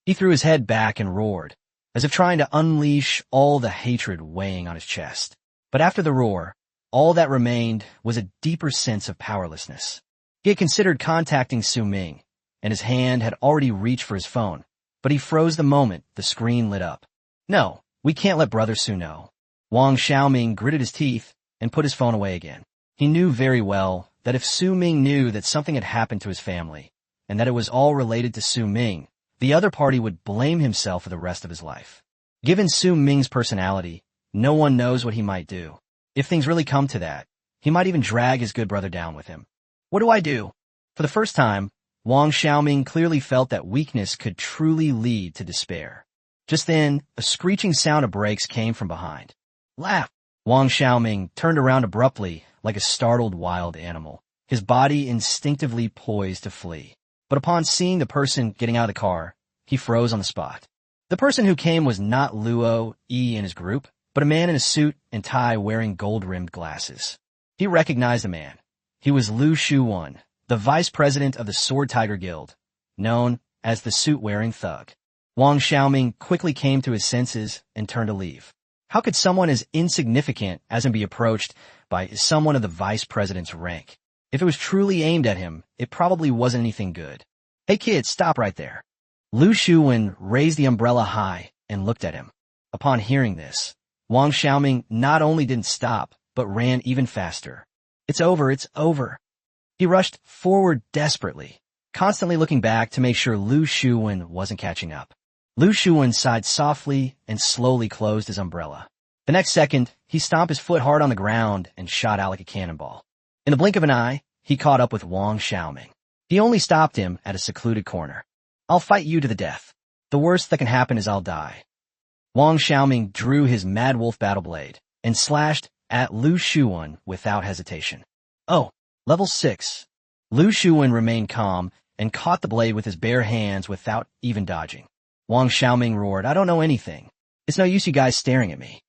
He threw his head back and roared, as if trying to unleash all the hatred weighing on his chest. But after the roar, all that remained was a deeper sense of powerlessness. He had considered contacting Su Ming, and his hand had already reached for his phone, but he froze the moment the screen lit up. "No, we can't let Brother Su know." Wang Xiaoming gritted his teeth, and put his phone away again. He knew very well that if Su Ming knew that something had happened to his family, and that it was all related to Su Ming, the other party would blame himself for the rest of his life. Given Su Ming's personality, no one knows what he might do. If things really come to that, he might even drag his good brother down with him. What do I do? For the first time, Wang Xiaoming clearly felt that weakness could truly lead to despair. Just then, a screeching sound of brakes came from behind. Laugh! Wang Xiaoming turned around abruptly like a startled wild animal, his body instinctively poised to flee. But upon seeing the person getting out of the car, he froze on the spot. The person who came was not Luo Yi and his group, but a man in a suit and tie wearing gold-rimmed glasses. He recognized the man. He was Lu Shuwen, the vice president of the Sword Tiger Guild, known as the suit-wearing thug. Wang Xiaoming quickly came to his senses and turned to leave. How could someone as insignificant as him be approached by someone of the vice president's rank? If it was truly aimed at him, it probably wasn't anything good. Hey kid, stop right there. Lu Shuwen raised the umbrella high and looked at him. Upon hearing this, Wang Xiaoming not only didn't stop, but ran even faster. It's over, it's over. He rushed forward desperately, constantly looking back to make sure Lu Shuwen wasn't catching up. Lu Shuwen sighed softly and slowly closed his umbrella. The next second, he stomped his foot hard on the ground and shot out like a cannonball. In the blink of an eye, he caught up with Wang Xiaoming. He only stopped him at a secluded corner. I'll fight you to the death. The worst that can happen is I'll die. Wang Xiaoming drew his Mad Wolf battle blade and slashed at Lu Shuwen without hesitation. Oh, level 6. Lu Shuwen remained calm and caught the blade with his bare hands without even dodging. Wang Xiaoming roared, I don't know anything. It's no use you guys staring at me.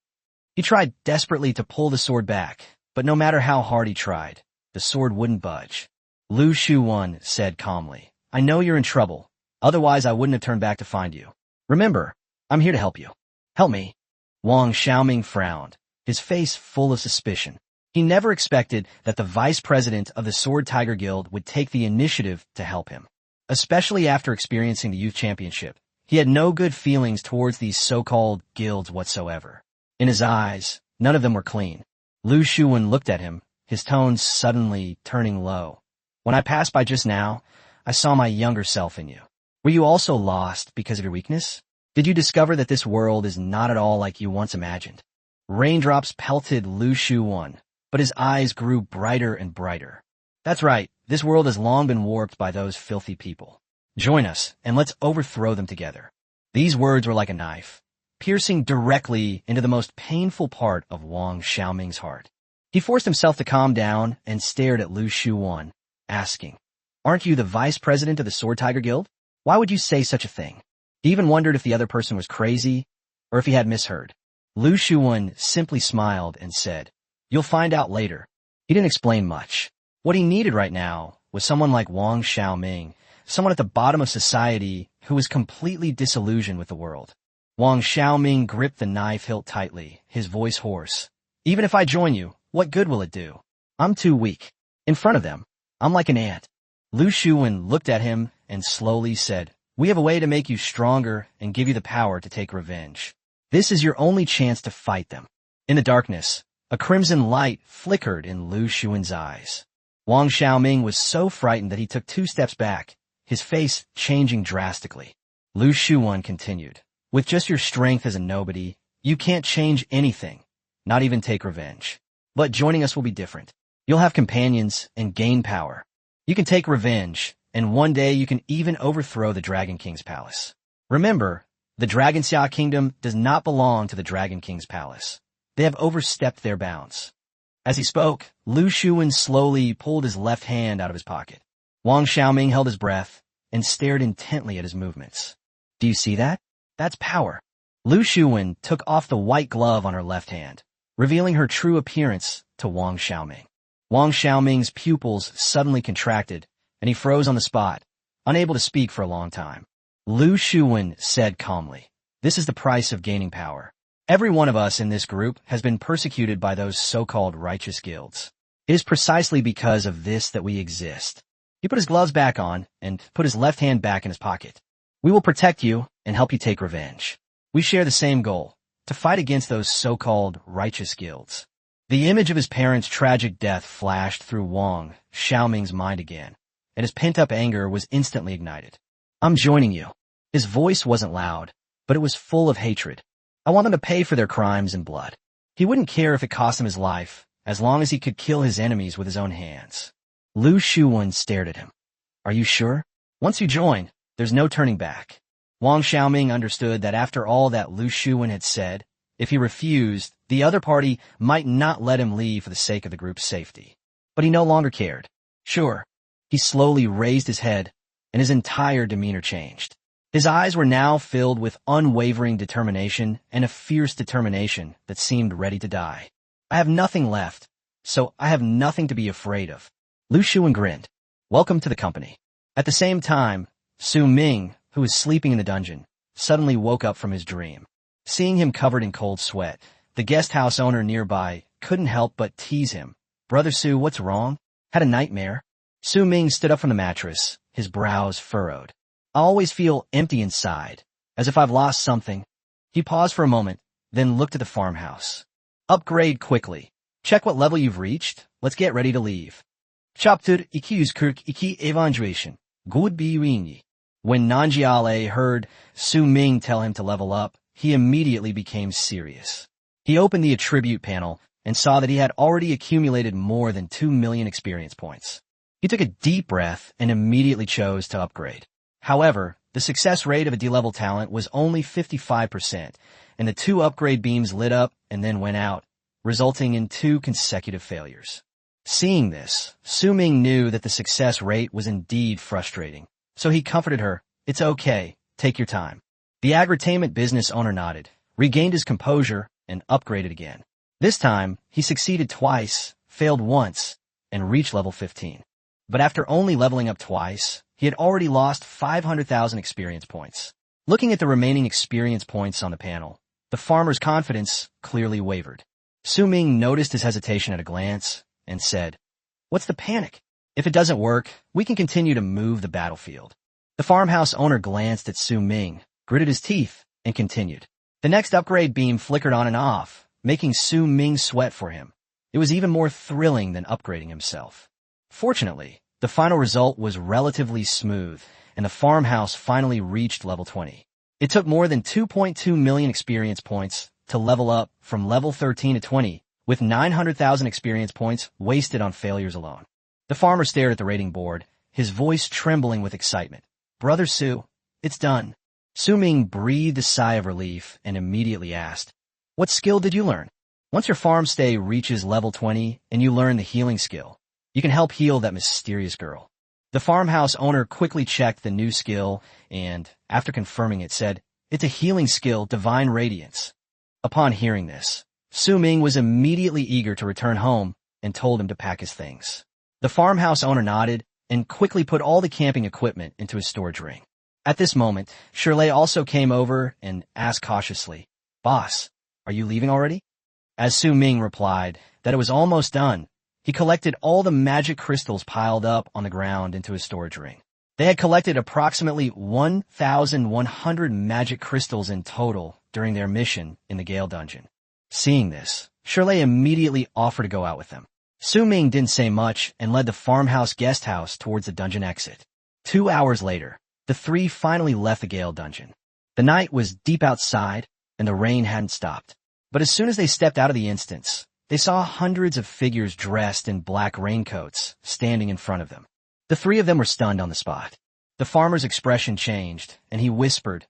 He tried desperately to pull the sword back, but no matter how hard he tried, the sword wouldn't budge. Lu Shuwen said calmly, I know you're in trouble. Otherwise, I wouldn't have turned back to find you. Remember, I'm here to help you. Help me. Wang Xiaoming frowned, his face full of suspicion. He never expected that the vice president of the Sword Tiger Guild would take the initiative to help him. Especially after experiencing the youth championship, he had no good feelings towards these so-called guilds whatsoever. In his eyes, none of them were clean. Lu Shuwen looked at him, his tones suddenly turning low. When I passed by just now, I saw my younger self in you. Were you also lost because of your weakness? Did you discover that this world is not at all like you once imagined? Raindrops pelted Lu Shuwen, but his eyes grew brighter and brighter. That's right, this world has long been warped by those filthy people. Join us, and let's overthrow them together. These words were like a knife, piercing directly into the most painful part of Wang Xiaoming's heart. He forced himself to calm down and stared at Lu Shuwen, asking, Aren't you the vice president of the Sword Tiger Guild? Why would you say such a thing? He even wondered if the other person was crazy, or if he had misheard. Lu Shuwen simply smiled and said, You'll find out later. He didn't explain much. What he needed right now was someone like Wang Xiaoming, someone at the bottom of society who was completely disillusioned with the world. Wang Xiaoming gripped the knife hilt tightly, his voice hoarse. Even if I join you, what good will it do? I'm too weak. In front of them, I'm like an ant. Lu Shuwen looked at him and slowly said, We have a way to make you stronger and give you the power to take revenge. This is your only chance to fight them. In the darkness, a crimson light flickered in Lu Shuwen's eyes. Wang Xiaoming was so frightened that he took 2 steps back, his face changing drastically. Lu Shuwen continued, With just your strength as a nobody, you can't change anything, not even take revenge. But joining us will be different. You'll have companions and gain power. You can take revenge, and one day you can even overthrow the Dragon King's palace. Remember, the Dragon Xia Kingdom does not belong to the Dragon King's palace. They have overstepped their bounds. As he spoke, Lu Shuwen slowly pulled his left hand out of his pocket. Wang Xiaoming held his breath and stared intently at his movements. Do you see that? That's power. Lu Shuwen took off the white glove on her left hand, revealing her true appearance to Wang Xiaoming. Wang Xiaoming's pupils suddenly contracted, and he froze on the spot, unable to speak for a long time. Lu Shuwen said calmly, This is the price of gaining power. Every one of us in this group has been persecuted by those so-called righteous guilds. It is precisely because of this that we exist. He put his gloves back on and put his left hand back in his pocket. We will protect you and help you take revenge. We share the same goal, to fight against those so-called righteous guilds. The image of his parents' tragic death flashed through Wang Xiaoming's mind again, and his pent-up anger was instantly ignited. I'm joining you. His voice wasn't loud, but it was full of hatred. I want them to pay for their crimes in blood. He wouldn't care if it cost him his life, as long as he could kill his enemies with his own hands. Lu Shuwen stared at him. Are you sure? Once you join, there's no turning back. Wang Xiaoming understood that after all that Lu Shuwen had said, if he refused, the other party might not let him leave for the sake of the group's safety. But he no longer cared. Sure. He slowly raised his head, and his entire demeanor changed. His eyes were now filled with unwavering determination and a fierce determination that seemed ready to die. I have nothing left, so I have nothing to be afraid of. Lu Shuwen grinned. Welcome to the company. At the same time, Su Ming, who was sleeping in the dungeon, suddenly woke up from his dream. Seeing him covered in cold sweat, the guest house owner nearby couldn't help but tease him. Brother Su, what's wrong? Had a nightmare? Su Ming stood up from the mattress, his brows furrowed. I always feel empty inside, as if I've lost something. He paused for a moment, then looked at the farmhouse. Upgrade quickly. Check what level you've reached. Let's get ready to leave. Chapter 242 Evaluation. Good be ringi. When Nanjiale heard Su Ming tell him to level up, he immediately became serious. He opened the attribute panel and saw that he had already accumulated more than 2 million experience points. He took a deep breath and immediately chose to upgrade. However, the success rate of a D-level talent was only 55%, and the 2 upgrade beams lit up and then went out, resulting in 2 consecutive failures. Seeing this, Su Ming knew that the success rate was indeed frustrating, so he comforted her. It's okay, take your time. The agritainment business owner nodded, regained his composure, and upgraded again. This time, he succeeded twice, failed once, and reached level 15. But after only leveling up twice, he had already lost 500,000 experience points. Looking at the remaining experience points on the panel, the farmer's confidence clearly wavered. Su Ming noticed his hesitation at a glance and said, What's the panic? If it doesn't work, we can continue to move the battlefield. The farmhouse owner glanced at Su Ming, gritted his teeth, and continued. The next upgrade beam flickered on and off, making Su Ming sweat for him. It was even more thrilling than upgrading himself. Fortunately, the final result was relatively smooth, and the farmhouse finally reached level 20. It took more than 2.2 million experience points to level up from level 13 to 20, with 900,000 experience points wasted on failures alone. The farmer stared at the rating board, his voice trembling with excitement. Brother Su, it's done. Su Ming breathed a sigh of relief and immediately asked, What skill did you learn? Once your farm stay reaches level 20 and you learn the healing skill, you can help heal that mysterious girl. The farmhouse owner quickly checked the new skill and, after confirming it, said, It's a healing skill, Divine Radiance. Upon hearing this, Su Ming was immediately eager to return home and told him to pack his things. The farmhouse owner nodded and quickly put all the camping equipment into his storage ring. At this moment, Shirley also came over and asked cautiously, Boss, are you leaving already? As Su Ming replied that it was almost done, he collected all the magic crystals piled up on the ground into his storage ring. They had collected approximately 1,100 magic crystals in total during their mission in the Gale Dungeon. Seeing this, Shirley immediately offered to go out with them. Su Ming didn't say much and led the farmhouse guest house towards the dungeon exit. 2 hours later, the three finally left the Gale Dungeon. The night was deep outside, and the rain hadn't stopped. But as soon as they stepped out of the instance, they saw hundreds of figures dressed in black raincoats standing in front of them. The 3 of them were stunned on the spot. The farmer's expression changed, and he whispered,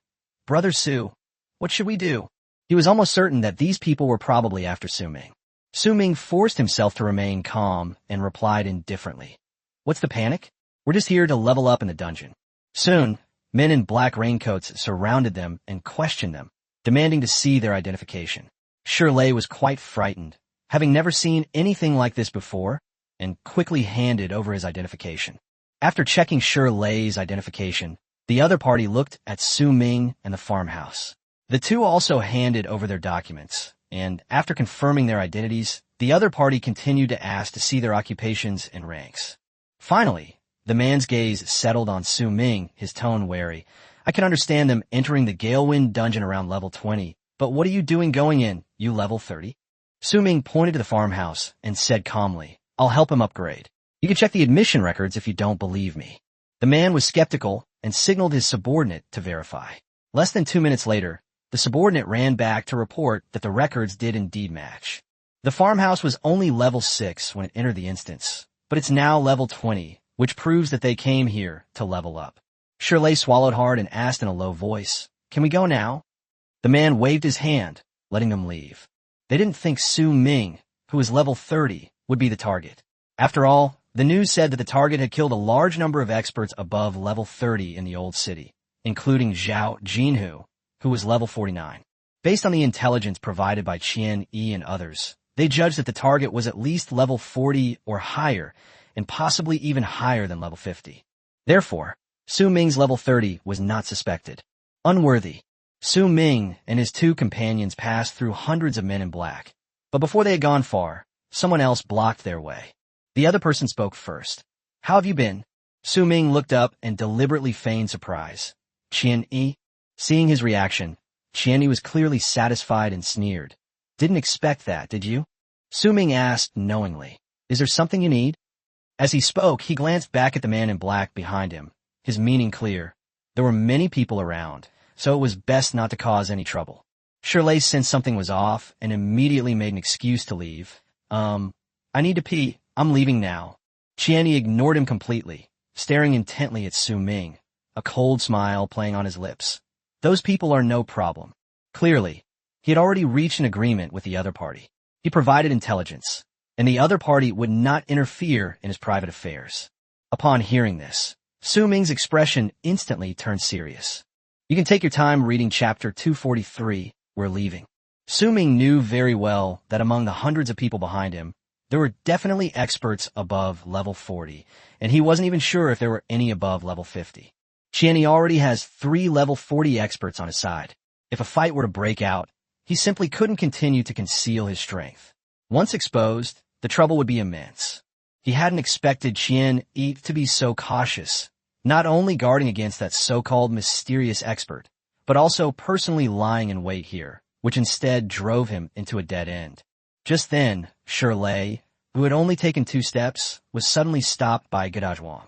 Brother Su, what should we do? He was almost certain that these people were probably after Su Ming. Su Ming forced himself to remain calm and replied indifferently, What's the panic? We're just here to level up in the dungeon. Soon, men in black raincoats surrounded them and questioned them, demanding to see their identification. Shirley was quite frightened, having never seen anything like this before, and quickly handed over his identification. After checking Shirley's identification, the other party looked at Su Ming and the farmhouse. The 2 also handed over their documents, and after confirming their identities, the other party continued to ask to see their occupations and ranks. Finally, the man's gaze settled on Su Ming, his tone wary. I can understand them entering the Galewind dungeon around level 20, but what are you doing going in, you level 30? Su Ming pointed to the farmhouse and said calmly, I'll help him upgrade. You can check the admission records if you don't believe me. The man was skeptical and signaled his subordinate to verify. Less than 2 minutes later, the subordinate ran back to report that the records did indeed match. The farmhouse was only level 6 when it entered the instance, but it's now level 20, which proves that they came here to level up. Shirley swallowed hard and asked in a low voice, Can we go now? The man waved his hand, letting them leave. They didn't think Su Ming, who was level 30, would be the target. After all, the news said that the target had killed a large number of experts above level 30 in the old city, including Zhao Jinhu, who was level 49. Based on the intelligence provided by Qian Yi and others, they judged that the target was at least level 40 or higher, and possibly even higher than level 50. Therefore, Su Ming's level 30 was not suspected. Unworthy. Su Ming and his 2 companions passed through hundreds of men in black. But before they had gone far, someone else blocked their way. The other person spoke first. How have you been? Su Ming looked up and deliberately feigned surprise. Qian Yi? Seeing his reaction, Qian Yi was clearly satisfied and sneered. Didn't expect that, did you? Su Ming asked knowingly. Is there something you need? As he spoke, he glanced back at the man in black behind him, his meaning clear. There were many people around, so it was best not to cause any trouble. Shirley sensed something was off and immediately made an excuse to leave. I need to pee. I'm leaving now. Qian Yi ignored him completely, staring intently at Su Ming, a cold smile playing on his lips. Those people are no problem. Clearly, he had already reached an agreement with the other party. He provided intelligence, and the other party would not interfere in his private affairs. Upon hearing this, Su Ming's expression instantly turned serious. You can take your time reading chapter 243, We're Leaving. Su Ming knew very well that among the hundreds of people behind him, there were definitely experts above level 40, and he wasn't even sure if there were any above level 50. Qian Yi already has 3 level 40 experts on his side. If a fight were to break out, he simply couldn't continue to conceal his strength. Once exposed, the trouble would be immense. He hadn't expected Qian Yi to be so cautious, not only guarding against that so-called mysterious expert, but also personally lying in wait here, which instead drove him into a dead end. Just then, Shirley, who had only taken 2 steps, was suddenly stopped by Gadajwang.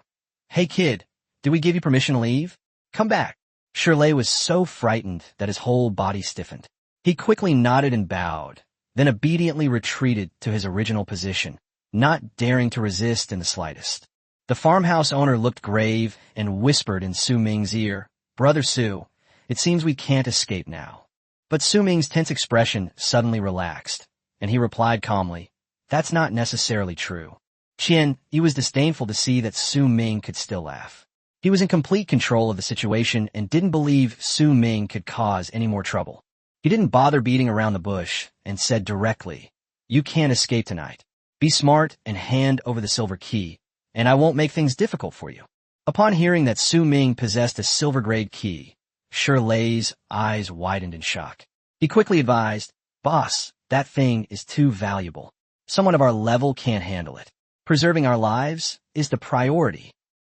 Hey kid, did we give you permission to leave? Come back. Shirley was so frightened that his whole body stiffened. He quickly nodded and bowed, then obediently retreated to his original position, not daring to resist in the slightest. The farmhouse owner looked grave and whispered in Su Ming's ear, Brother Su, it seems we can't escape now. But Su Ming's tense expression suddenly relaxed, and he replied calmly, That's not necessarily true. Qian Yi was disdainful to see that Su Ming could still laugh. He was in complete control of the situation and didn't believe Su Ming could cause any more trouble. He didn't bother beating around the bush and said directly, You can't escape tonight. Be smart and hand over the silver key, and I won't make things difficult for you. Upon hearing that Su Ming possessed a silver-grade key, Shirley's eyes widened in shock. He quickly advised, Boss, that thing is too valuable. Someone of our level can't handle it. Preserving our lives is the priority.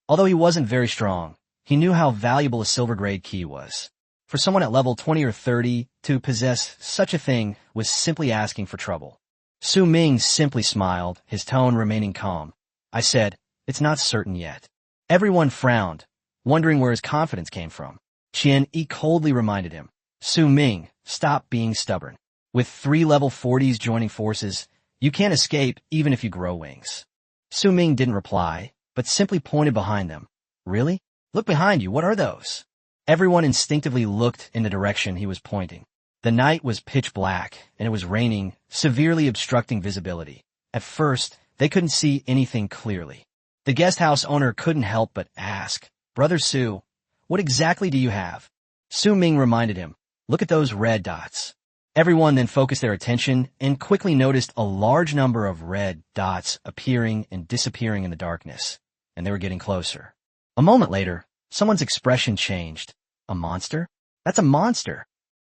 Although he wasn't very strong, he knew how valuable a silver-grade key was. For someone at level 20 or 30 to possess such a thing was simply asking for trouble. Su Ming simply smiled, his tone remaining calm. I said, It's not certain yet. Everyone frowned, wondering where his confidence came from. Qian Yi coldly reminded him, Su Ming, stop being stubborn. With 3 level 40s joining forces, you can't escape even if you grow wings. Su Ming didn't reply, but simply pointed behind them. Really? Look behind you, what are those? Everyone instinctively looked in the direction he was pointing. The night was pitch black, and it was raining, severely obstructing visibility. At first, they couldn't see anything clearly. The guest house owner couldn't help but ask, Brother Su, what exactly do you have? Su Ming reminded him, Look at those red dots. Everyone then focused their attention and quickly noticed a large number of red dots appearing and disappearing in the darkness, and they were getting closer. A moment later, someone's expression changed. A monster? That's a monster.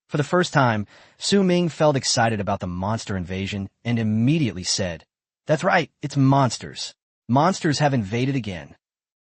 For the first time, Su Ming felt excited about the monster invasion and immediately said, That's right, it's monsters. Monsters have invaded again.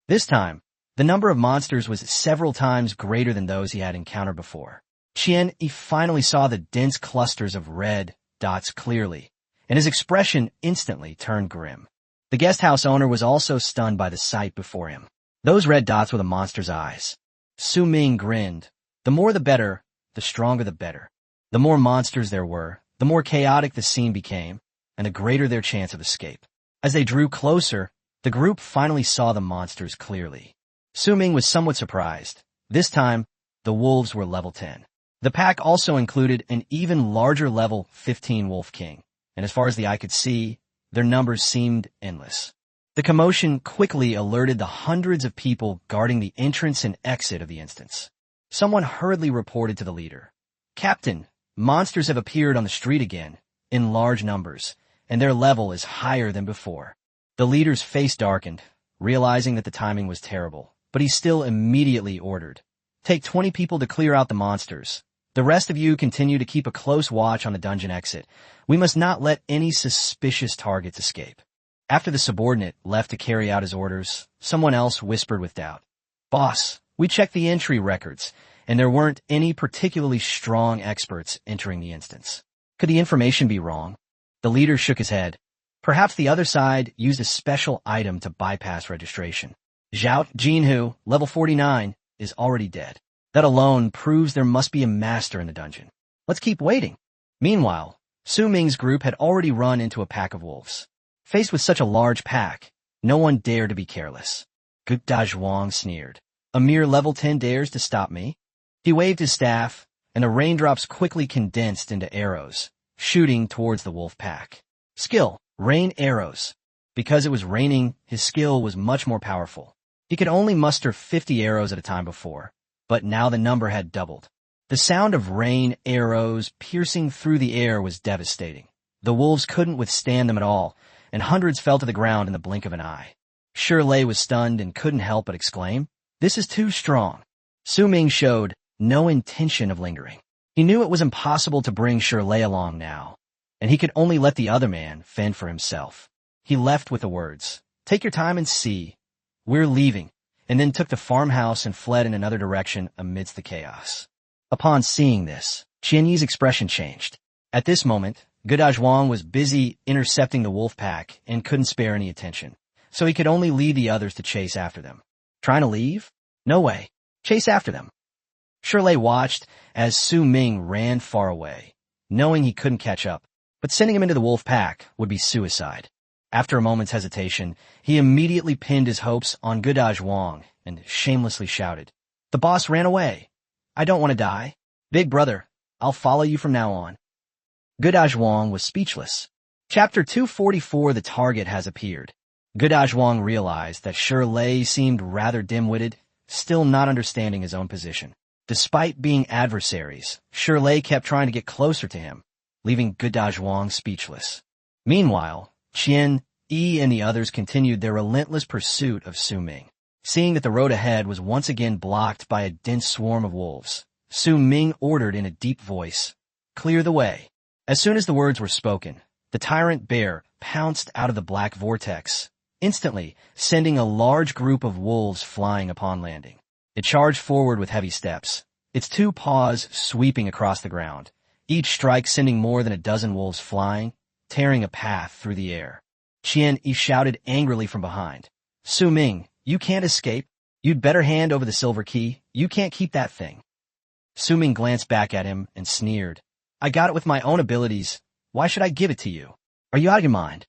This time, the number of monsters was several times greater than those he had encountered before. Qian Yi finally saw the dense clusters of red dots clearly, and his expression instantly turned grim. The guest house owner was also stunned by the sight before him. Those red dots were the monster's eyes. Su Ming grinned. The more the better, the stronger the better. The more monsters there were, the more chaotic the scene became, and the greater their chance of escape. As they drew closer, the group finally saw the monsters clearly. Su Ming was somewhat surprised. This time, the wolves were level 10. The pack also included an even larger level 15 Wolf King, and as far as the eye could see, their numbers seemed endless. The commotion quickly alerted the hundreds of people guarding the entrance and exit of the instance. Someone hurriedly reported to the leader. "Captain, monsters have appeared on the street again, in large numbers, and their level is higher than before." The leader's face darkened, realizing that the timing was terrible, but he still immediately ordered, "Take 20 people to clear out the monsters. The rest of you continue to keep a close watch on the dungeon exit. We must not let any suspicious targets escape." After the subordinate left to carry out his orders, someone else whispered with doubt, "Boss, we checked the entry records, and there weren't any particularly strong experts entering the instance. Could the information be wrong?" The leader shook his head. Perhaps the other side used a special item to bypass registration. Zhao Jinhu, level 49, is already dead. That alone proves there must be a master in the dungeon. Let's keep waiting. Meanwhile, Su Ming's group had already run into a pack of wolves. Faced with such a large pack, no one dared to be careless. Gu Dazhuang sneered. "A mere level 10 dares to stop me?" He waved his staff, and the raindrops quickly condensed into arrows, shooting towards the wolf pack. Skill, rain arrows. Because it was raining, his skill was much more powerful. He could only muster 50 arrows at a time before, but now the number had doubled. The sound of rain arrows piercing through the air was devastating. The wolves couldn't withstand them at all, and hundreds fell to the ground in the blink of an eye. Shirley was stunned and couldn't help but exclaim, "This is too strong." Su Ming showed no intention of lingering. He knew it was impossible to bring Shirley along now, and he could only let the other man fend for himself. He left with the words, "Take your time and see. We're leaving," and then took the farmhouse and fled in another direction amidst the chaos. Upon seeing this, Qian Yi's expression changed. At this moment, Gu Dazhuang was busy intercepting the wolf pack and couldn't spare any attention, so he could only lead the others to chase after them. Trying to leave? No way. Chase after them. Shirley watched as Su Ming ran far away, knowing he couldn't catch up, but sending him into the wolf pack would be suicide. After a moment's hesitation, he immediately pinned his hopes on Gu Dazhuang and shamelessly shouted, "The boss ran away. I don't want to die. Big brother, I'll follow you from now on." Gu Dazhuang was speechless. Chapter 244, The Target has appeared. Gu Dazhuang realized that Shirley seemed rather dim-witted, still not understanding his own position. Despite being adversaries, Shirley kept trying to get closer to him, leaving Gu Dazhuang speechless. Meanwhile, Qian Yi and the others continued their relentless pursuit of Su Ming. Seeing that the road ahead was once again blocked by a dense swarm of wolves, Su Ming ordered in a deep voice, "Clear the way." As soon as the words were spoken, the tyrant bear pounced out of the black vortex, instantly sending a large group of wolves flying upon landing. It charged forward with heavy steps, its two paws sweeping across the ground, each strike sending more than a dozen wolves flying, tearing a path through the air. Qian Yi shouted angrily from behind, "Su Ming, you can't escape. You'd better hand over the silver key. You can't keep that thing." Su Ming glanced back at him and sneered, "I got it with my own abilities. Why should I give it to you? Are you out of your mind?"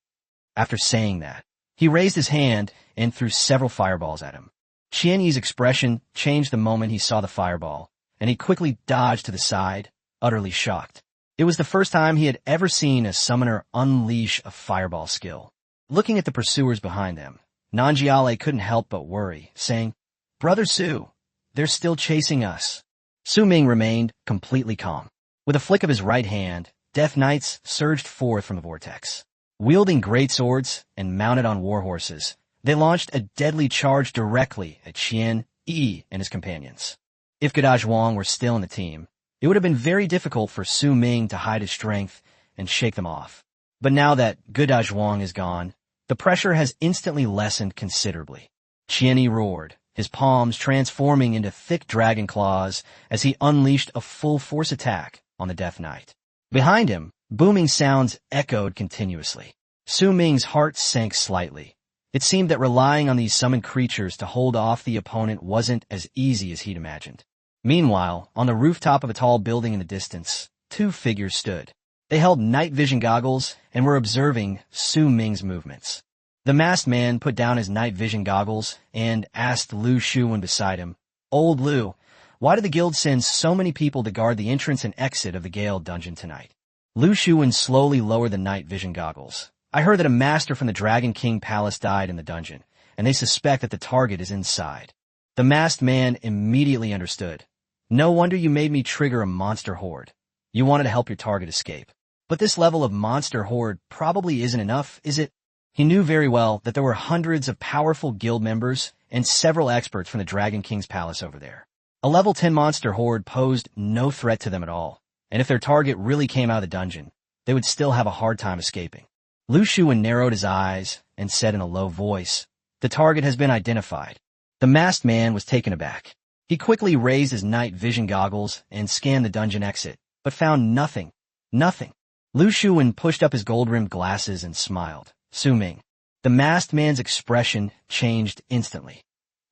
After saying that, he raised his hand and threw several fireballs at him. Qian Yi's expression changed the moment he saw the fireball, and he quickly dodged to the side, utterly shocked. It was the first time he had ever seen a summoner unleash a fireball skill. Looking at the pursuers behind them, Nanjiale couldn't help but worry, saying, "Brother Su, they're still chasing us." Su Ming remained completely calm. With a flick of his right hand, Death Knights surged forth from the vortex. Wielding great swords and mounted on war horses, they launched a deadly charge directly at Qian Yi and his companions. If Gu Dazhuang were still in the team, it would have been very difficult for Su Ming to hide his strength and shake them off. But now that Gu Dazhuang is gone, the pressure has instantly lessened considerably. Qian Yi roared, his palms transforming into thick dragon claws as he unleashed a full force attack on the Death Knight. Behind him, Booming sounds echoed continuously. Su Ming's heart sank slightly. It seemed that relying on these summoned creatures to hold off the opponent wasn't as easy as he'd imagined. Meanwhile, on the rooftop of a tall building in the distance, two figures stood. They held night vision goggles and were observing Su Ming's movements. The masked man put down his night vision goggles and asked Lu Shuwen beside him, "Old Lu, why did the guild send so many people to guard the entrance and exit of the Gale dungeon tonight?" Lu Shuwen slowly lowered the night vision goggles. "I heard that a master from the Dragon King Palace died in the dungeon, and they suspect that the target is inside." The masked man immediately understood. "No wonder you made me trigger a monster horde. You wanted to help your target escape. But this level of monster horde probably isn't enough, is it?" He knew very well that there were hundreds of powerful guild members and several experts from the Dragon King's palace over there. A level 10 monster horde posed no threat to them at all, and if their target really came out of the dungeon, they would still have a hard time escaping. Lu Shuwen narrowed his eyes and said in a low voice, "The target has been identified." The masked man was taken aback. He quickly raised his night vision goggles and scanned the dungeon exit, but found nothing. Nothing. Lu Shuwen pushed up his gold-rimmed glasses and smiled. "Su Ming." The masked man's expression changed instantly.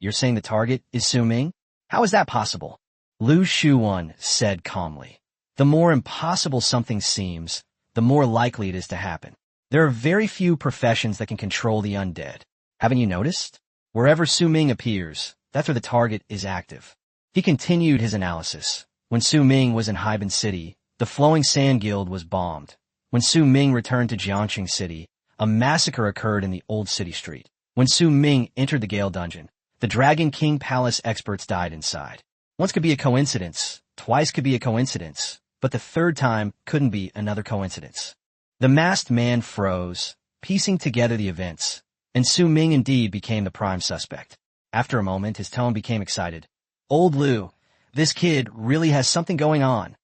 "You're saying the target is Su Ming? How is that possible?" Lu Shuwen said calmly. "The more impossible something seems, the more likely it is to happen. There are very few professions that can control the undead. Haven't you noticed? Wherever Su Ming appears, that's where the target is active." He continued his analysis. When Su Ming was in Haiban City, the Flowing Sand Guild was bombed. When Su Ming returned to Jiangqing City, a massacre occurred in the Old City Street. When Su Ming entered the Gale Dungeon, the Dragon King Palace experts died inside. Once could be a coincidence, twice could be a coincidence, but the third time couldn't be another coincidence. The masked man froze, piecing together the events, and Su Ming indeed became the prime suspect. After a moment, his tone became excited. "Old Lu, this kid really has something going on."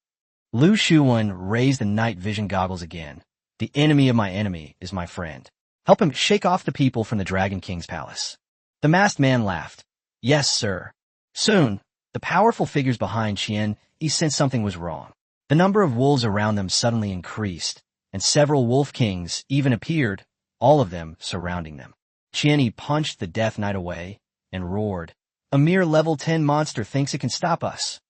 Lu Shuwen raised the night vision goggles again. "The enemy of my enemy is my friend. Help him shake off the people from the Dragon King's palace." The masked man laughed. "Yes, sir." Soon, the powerful figures behind Qian Yi sensed something was wrong. The number of wolves around them suddenly increased, and several wolf kings even appeared, all of them surrounding them. Qian Yi punched the Death Knight away and roared, "A mere level 10 monster thinks it can stop us."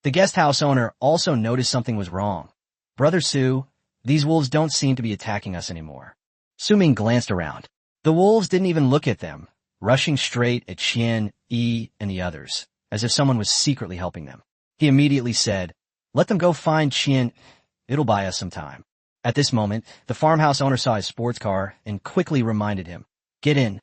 The guest house owner also noticed something was wrong. "Brother Su, these wolves don't seem to be attacking us anymore." Su Ming glanced around. The wolves didn't even look at them, rushing straight at Qian Yi and the others, as if someone was secretly helping them. He immediately said, "Let them go find Qian. It'll buy us some time." At this moment, the farmhouse owner saw his sports car and quickly reminded him, "Get in."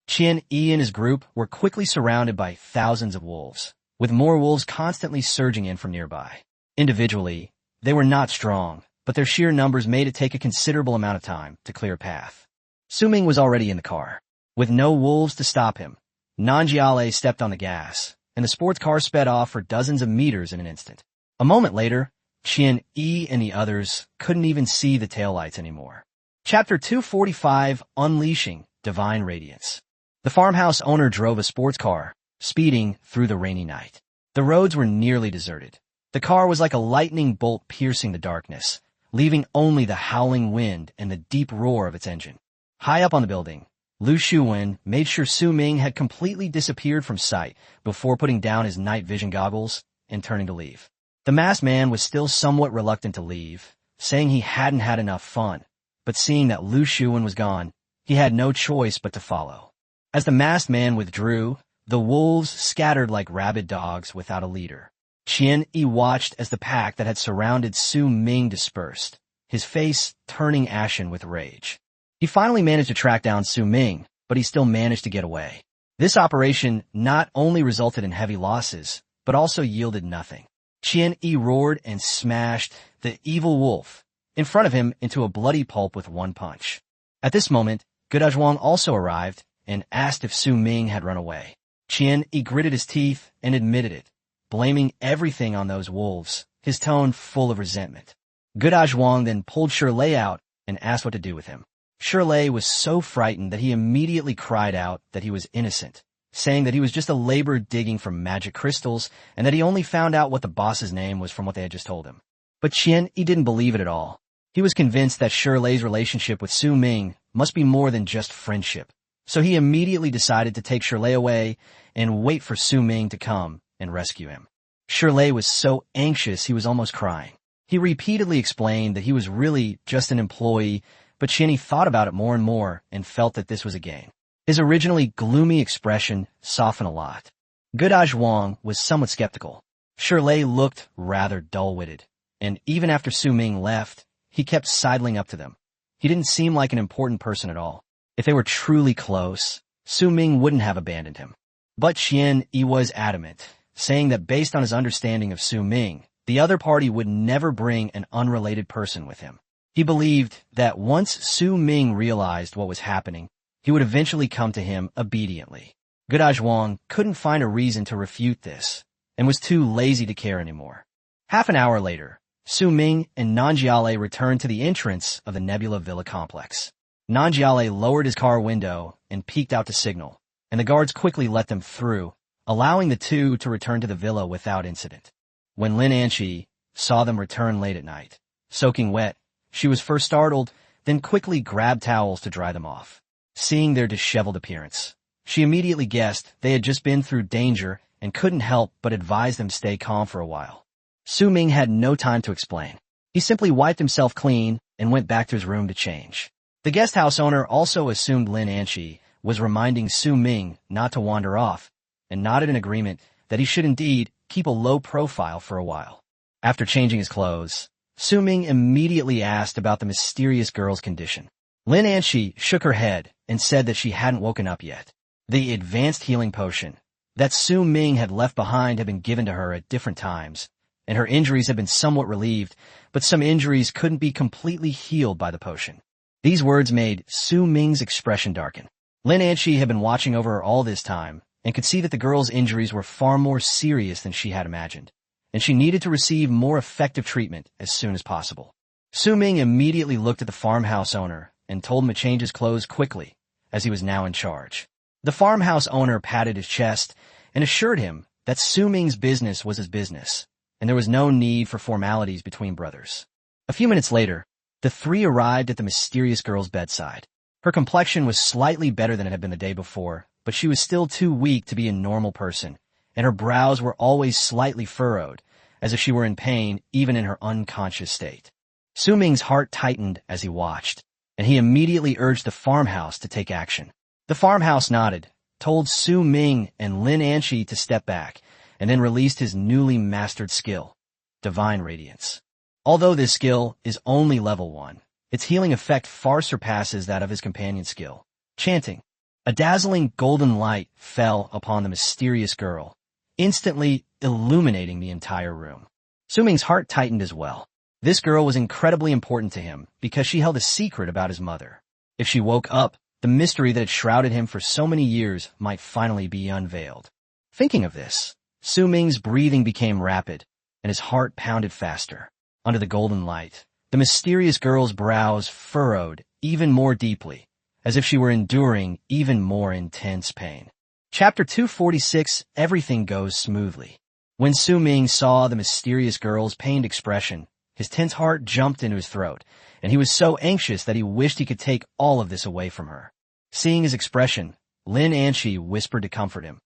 Qian Yi and his group were quickly surrounded by thousands of wolves, with more wolves constantly surging in from nearby. Individually, they were not strong, but their sheer numbers made it take a considerable amount of time to clear a path. Su Ming was already in the car. With no wolves to stop him, Nanjiale stepped on the gas, and the sports car sped off for dozens of meters in an instant. A moment later, Qian Yi and the others couldn't even see the taillights anymore. Chapter 245, Unleashing Divine Radiance. The farmhouse owner drove a sports car, speeding through the rainy night. The roads were nearly deserted. The car was like a lightning bolt piercing the darkness, leaving only the howling wind and the deep roar of its engine. High up on the building, Lu Shuwen made sure Su Ming had completely disappeared from sight before putting down his night vision goggles and turning to leave. The masked man was still somewhat reluctant to leave, saying he hadn't had enough fun, but seeing that Lu Shuwen was gone, he had no choice but to follow. As the masked man withdrew, the wolves scattered like rabid dogs without a leader. Qian Yi watched as the pack that had surrounded Su Ming dispersed, his face turning ashen with rage. He finally managed to track down Su Ming, but he still managed to get away. This operation not only resulted in heavy losses, but also yielded nothing. Qian Yi roared and smashed the evil wolf in front of him into a bloody pulp with one punch. At this moment, Godazhuang also arrived and asked if Su Ming had run away. Qian Yi gritted his teeth and admitted it, blaming everything on those wolves, his tone full of resentment. Godazhuang then pulled Shirley out and asked what to do with him. Shirley was so frightened that he immediately cried out that he was innocent, saying that he was just a laborer digging for magic crystals and that he only found out what the boss's name was from what they had just told him. But Qian Yi didn't believe it at all. He was convinced that Shirley's relationship with Su Ming must be more than just friendship. So he immediately decided to take Shirley away and wait for Su Ming to come and rescue him. Shirley was so anxious he was almost crying. He repeatedly explained that he was really just an employee, but Shinny thought about it more and more and felt that this was a game. His originally gloomy expression softened a lot. Goodaj Wang was somewhat skeptical. Shirley looked rather dull-witted, and even after Su Ming left, he kept sidling up to them. He didn't seem like an important person at all. If they were truly close, Su Ming wouldn't have abandoned him. But Xian Yi was adamant, saying that based on his understanding of Su Ming, the other party would never bring an unrelated person with him. He believed that once Su Ming realized what was happening, he would eventually come to him obediently. Goodaj Wang couldn't find a reason to refute this, and was too lazy to care anymore. Half an hour later, Su Ming and Nanjiale returned to the entrance of the Nebula Villa complex. Nanjiale lowered his car window and peeked out to signal, and the guards quickly let them through, allowing the two to return to the villa without incident. When Lin Anqi saw them return late at night, soaking wet, she was first startled, then quickly grabbed towels to dry them off. Seeing their disheveled appearance, she immediately guessed they had just been through danger and couldn't help but advise them stay calm for a while. Su Ming had no time to explain. He simply wiped himself clean and went back to his room to change. The guest house owner also assumed Lin Anqi was reminding Su Ming not to wander off, and nodded in agreement that he should indeed keep a low profile for a while. After changing his clothes, Su Ming immediately asked about the mysterious girl's condition. Lin Anqi shook her head and said that she hadn't woken up yet. The advanced healing potion that Su Ming had left behind had been given to her at different times, and her injuries had been somewhat relieved, but some injuries couldn't be completely healed by the potion. These words made Su Ming's expression darken. Lin Anqi had been watching over her all this time, and could see that the girl's injuries were far more serious than she had imagined, and she needed to receive more effective treatment as soon as possible. Su Ming immediately looked at the farmhouse owner and told him to change his clothes quickly, as he was now in charge. The farmhouse owner patted his chest and assured him that Su Ming's business was his business, and there was no need for formalities between brothers. A few minutes later, the three arrived at the mysterious girl's bedside. Her complexion was slightly better than it had been the day before, but she was still too weak to be a normal person, and her brows were always slightly furrowed, as if she were in pain even in her unconscious state. Su Ming's heart tightened as he watched, and he immediately urged the farmhouse to take action. The farmhouse nodded, told Su Ming and Lin Anqi to step back, and then released his newly mastered skill, Divine Radiance. Although this skill is only level 1, its healing effect far surpasses that of his companion skill, Chanting. A dazzling golden light fell upon the mysterious girl, instantly illuminating the entire room. Su Ming's heart tightened as well. This girl was incredibly important to him because she held a secret about his mother. If she woke up, the mystery that had shrouded him for so many years might finally be unveiled. Thinking of this, Su Ming's breathing became rapid, and his heart pounded faster. Under the golden light, the mysterious girl's brows furrowed even more deeply, as if she were enduring even more intense pain. Chapter 246, Everything Goes Smoothly. When Su Ming saw the mysterious girl's pained expression, his tense heart jumped into his throat, and he was so anxious that he wished he could take all of this away from her. Seeing his expression, Lin Anqi whispered to comfort him,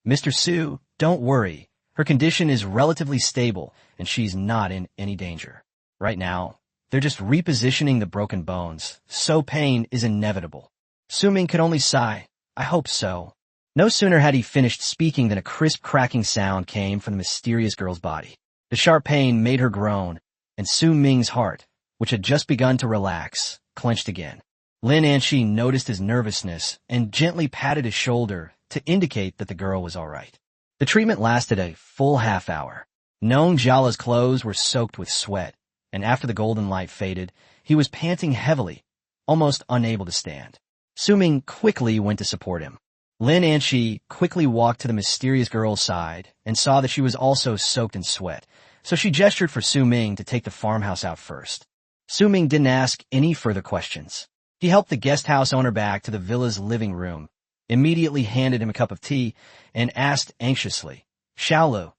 "Mr. Su, don't worry. Her condition is relatively stable, and she's not in any danger. Right now, they're just repositioning the broken bones, so pain is inevitable." Su Ming could only sigh, "I hope so." No sooner had he finished speaking than a crisp cracking sound came from the mysterious girl's body. The sharp pain made her groan, and Su Ming's heart, which had just begun to relax, clenched again. Lin Anqi noticed his nervousness and gently patted his shoulder to indicate that the girl was all right. The treatment lasted a full half hour. Nong Jiala's clothes were soaked with sweat, and after the golden light faded, he was panting heavily, almost unable to stand. Su Ming quickly went to support him. Lin Anqi quickly walked to the mysterious girl's side and saw that she was also soaked in sweat, so she gestured for Su Ming to take the farmhouse out first. Su Ming didn't ask any further questions. He helped the guest house owner back to the villa's living room, immediately handed him a cup of tea, and asked anxiously, "Xiaolu,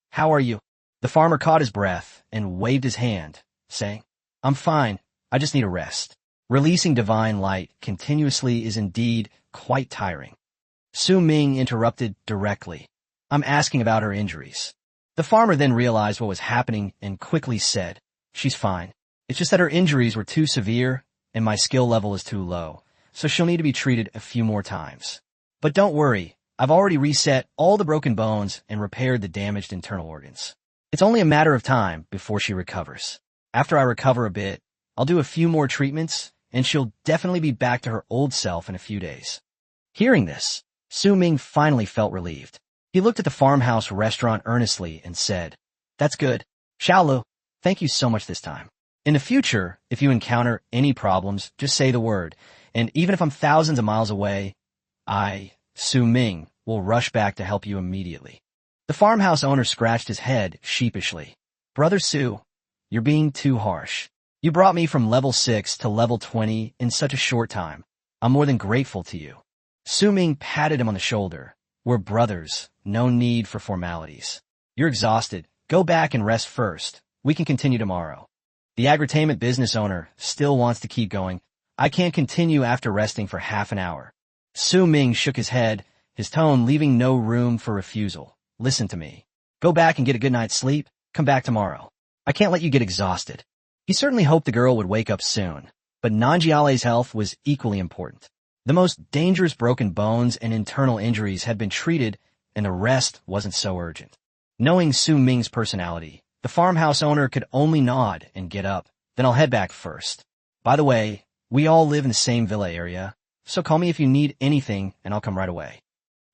how are you?" The farmer caught his breath and waved his hand, saying, "I'm fine. I just need a rest. Releasing divine light continuously is indeed quite tiring. Su Ming interrupted directly. I'm asking about her injuries. The farmer then realized what was happening and quickly said, she's fine. It's just that her injuries were too severe and my skill level is too low, so she'll need to be treated a few more times. But don't worry, I've already reset all the broken bones and repaired the damaged internal organs. It's only a matter of time before she recovers. After I recover a bit, I'll do a few more treatments, and she'll definitely be back to her old self in a few days. Hearing this, Su Ming finally felt relieved. He looked at the farmhouse restaurant earnestly and said, That's good. Xiaolu, thank you so much this time. In the future, if you encounter any problems, just say the word, and even if I'm thousands of miles away, Su Ming, will rush back to help you immediately. The farmhouse owner scratched his head sheepishly. Brother Su, you're being too harsh. You brought me from level 6 to level 20 in such a short time. I'm more than grateful to you. Su Ming patted him on the shoulder. We're brothers, no need for formalities. You're exhausted. Go back and rest first. We can continue tomorrow. The agritainment business owner still wants to keep going. I can't continue after resting for half an hour. Su Ming shook his head, his tone leaving no room for refusal. Listen to me. Go back and get a good night's sleep. Come back tomorrow. I can't let you get exhausted. He certainly hoped the girl would wake up soon, but Nanjiale's health was equally important. The most dangerous broken bones and internal injuries had been treated, and the rest wasn't so urgent. Knowing Su Ming's personality, the farmhouse owner could only nod and get up. Then I'll head back first. By the way, we all live in the same villa area, so call me if you need anything and I'll come right away.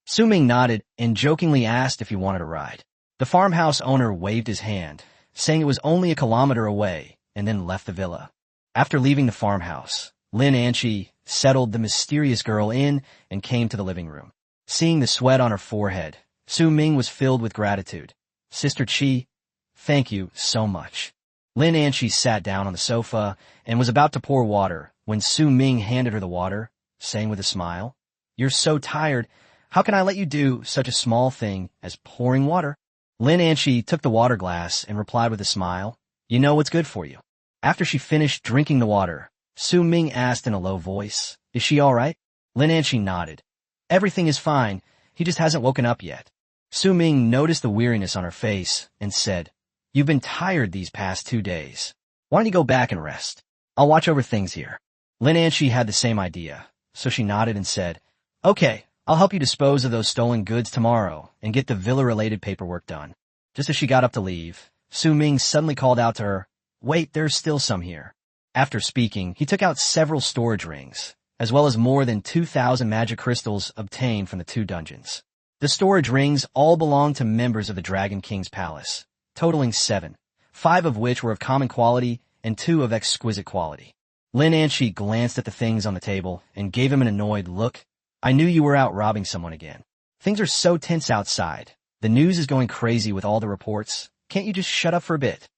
Su Ming nodded and jokingly asked if he wanted a ride. The farmhouse owner waved his hand, saying it was only a kilometer away, and then left the villa. After leaving the farmhouse, Lin Anchi settled the mysterious girl in and came to the living room. Seeing the sweat on her forehead, Su Ming was filled with gratitude. Sister Chi, thank you so much. Lin Anchi sat down on the sofa and was about to pour water when Su Ming handed her the water, saying with a smile, You're so tired. How can I let you do such a small thing as pouring water? Lin Anchi took the water glass and replied with a smile, You know what's good for you. After she finished drinking the water, Su Ming asked in a low voice, Is she all right? Lin Anchi nodded. Everything is fine. He just hasn't woken up yet. Su Ming noticed the weariness on her face and said, You've been tired these past 2 days. Why don't you go back and rest? I'll watch over things here. Lin Anchi had the same idea, so she nodded and said, Okay, I'll help you dispose of those stolen goods tomorrow and get the villa-related paperwork done. Just as she got up to leave, Su Ming suddenly called out to her, Wait, there's still some here. After speaking, he took out several storage rings, as well as more than 2,000 magic crystals obtained from the 2 dungeons. The storage rings all belonged to members of the Dragon King's palace, totaling 7, 5 of which were of common quality and 2 of exquisite quality. Lin Anchi glanced at the things on the table and gave him an annoyed look. I knew you were out robbing someone again. Things are so tense outside. The news is going crazy with all the reports. Can't you just shut up for a bit?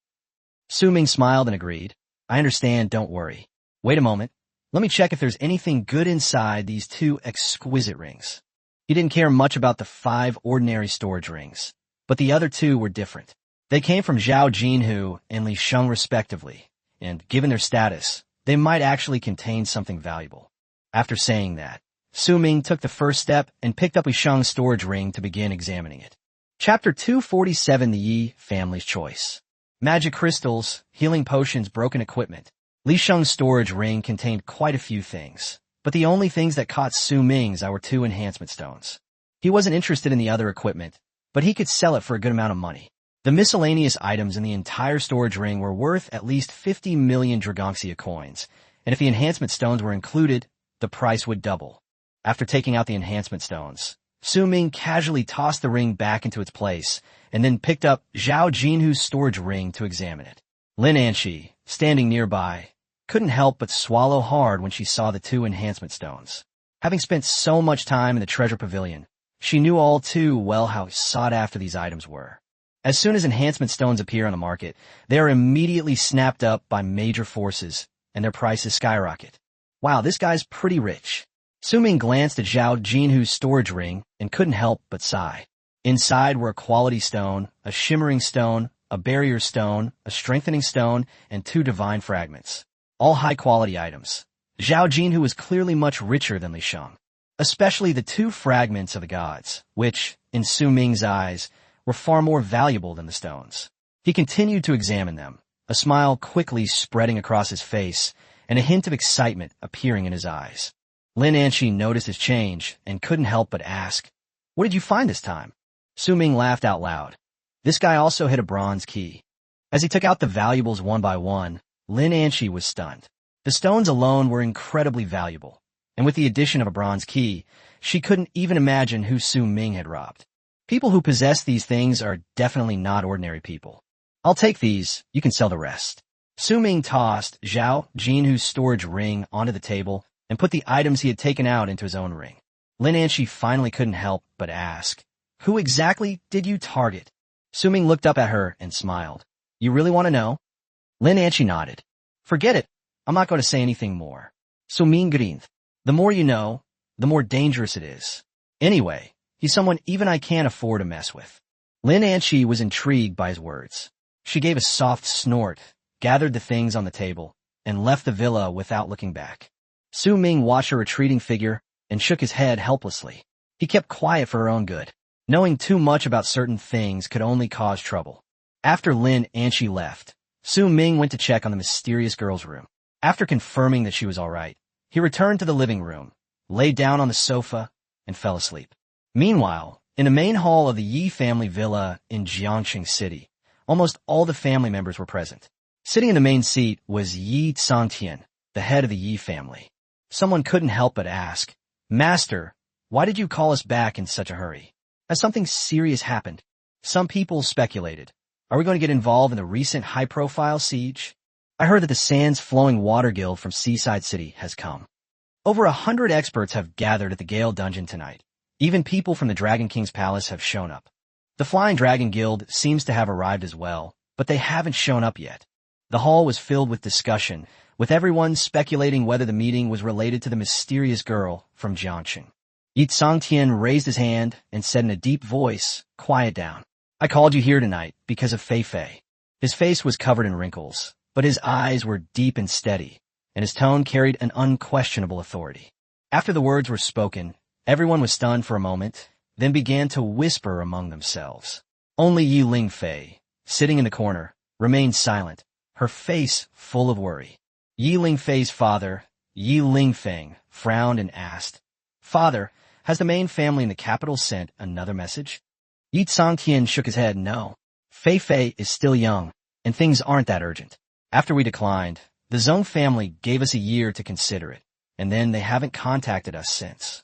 Su Ming smiled and agreed. I understand, don't worry. Wait a moment. Let me check if there's anything good inside these 2 exquisite rings. He didn't care much about the 5 ordinary storage rings, but the other 2 were different. They came from Zhao Jinhu and Li Sheng respectively, and given their status, they might actually contain something valuable. After saying that, Su Ming took the first step and picked up Li Sheng's storage ring to begin examining it. Chapter 247, The Yi Family's Choice. Magic crystals, healing potions, broken equipment. Li Sheng's storage ring contained quite a few things, but the only things that caught Su Ming's eye were 2 enhancement stones. He wasn't interested in the other equipment, but he could sell it for a good amount of money. The miscellaneous items in the entire storage ring were worth at least 50 million Dragonxia coins, and if the enhancement stones were included, the price would double. After taking out the enhancement stones, Su Ming casually tossed the ring back into its place, and then picked up Zhao Jinhu's storage ring to examine it. Lin Anchi, standing nearby, couldn't help but swallow hard when she saw the 2 enhancement stones. Having spent so much time in the treasure pavilion, she knew all too well how sought after these items were. As soon as enhancement stones appear on the market, they are immediately snapped up by major forces, and their prices skyrocket. Wow, this guy's pretty rich. Su Ming glanced at Zhao Jinhu's storage ring and couldn't help but sigh. Inside were a quality stone, a shimmering stone, a barrier stone, a strengthening stone, and 2 divine fragments. all high-quality items. Zhao Jinhu was clearly much richer than Li Sheng, especially the two fragments of the gods, which, in Su Ming's eyes, were far more valuable than the stones. He continued to examine them, a smile quickly spreading across his face and a hint of excitement appearing in his eyes. Lin Anshi noticed his change and couldn't help but ask, "What did you find this time?" Su Ming laughed out loud. This guy also hit a bronze key. As he took out the valuables one by one, Lin Anshi was stunned. The stones alone were incredibly valuable, and with the addition of a bronze key, she couldn't even imagine who Su Ming had robbed. People who possess these things are definitely not ordinary people. "I'll take these, you can sell the rest." Su Ming tossed Zhao Jinhu's storage ring onto the table and put the items he had taken out into his own ring. Lin Anshi finally couldn't help but ask, "Who exactly did you target?" Su Ming looked up at her and smiled. "You really want to know?" Lin Anshi nodded. "Forget it. I'm not going to say anything more." Su Ming grinned. "The more you know, the more dangerous it is. Anyway, he's someone even I can't afford to mess with." Lin Anshi was intrigued by his words. She gave a soft snort, gathered the things on the table, and left the villa without looking back. Su Ming watched her retreating figure and shook his head helplessly. He kept quiet for her own good. Knowing too much about certain things could only cause trouble. After Lin Anshi left, Su Ming went to check on the mysterious girl's room. After confirming that she was all right, he returned to the living room, lay down on the sofa, and fell asleep. Meanwhile, in the main hall of the Yi family villa in Jiangxing City, almost all the family members were present. Sitting in the main seat was Yi Tsangtian, the head of the Yi family. Someone couldn't help but ask, "Master, why did you call us back in such a hurry? Has something serious happened?" Some people speculated, "Are we going to get involved in the recent high-profile siege? I heard that the Sands Flowing Water Guild from Seaside City has come. Over 100 experts have gathered at the Gale Dungeon tonight. Even people from the Dragon King's palace have shown up. The Flying Dragon Guild seems to have arrived as well, but they haven't shown up yet." The hall was filled with discussion, with everyone speculating whether the meeting was related to the mysterious girl from Jiangxing. Yi Tsangtian raised his hand and said in a deep voice, "Quiet down. I called you here tonight because of Fei Fei." His face was covered in wrinkles, but his eyes were deep and steady, and his tone carried an unquestionable authority. After the words were spoken, everyone was stunned for a moment, then began to whisper among themselves. Only Yi Lingfei, sitting in the corner, remained silent, her face full of worry. Yi Lingfei's father, Yi Lingfeng, frowned and asked, "Father, has the main family in the capital sent another message?" Yi Tsangtian shook his head no. Fei Fei is still young, and things aren't that urgent. After we declined, the Zhong family gave us a year to consider it, and then they haven't contacted us since.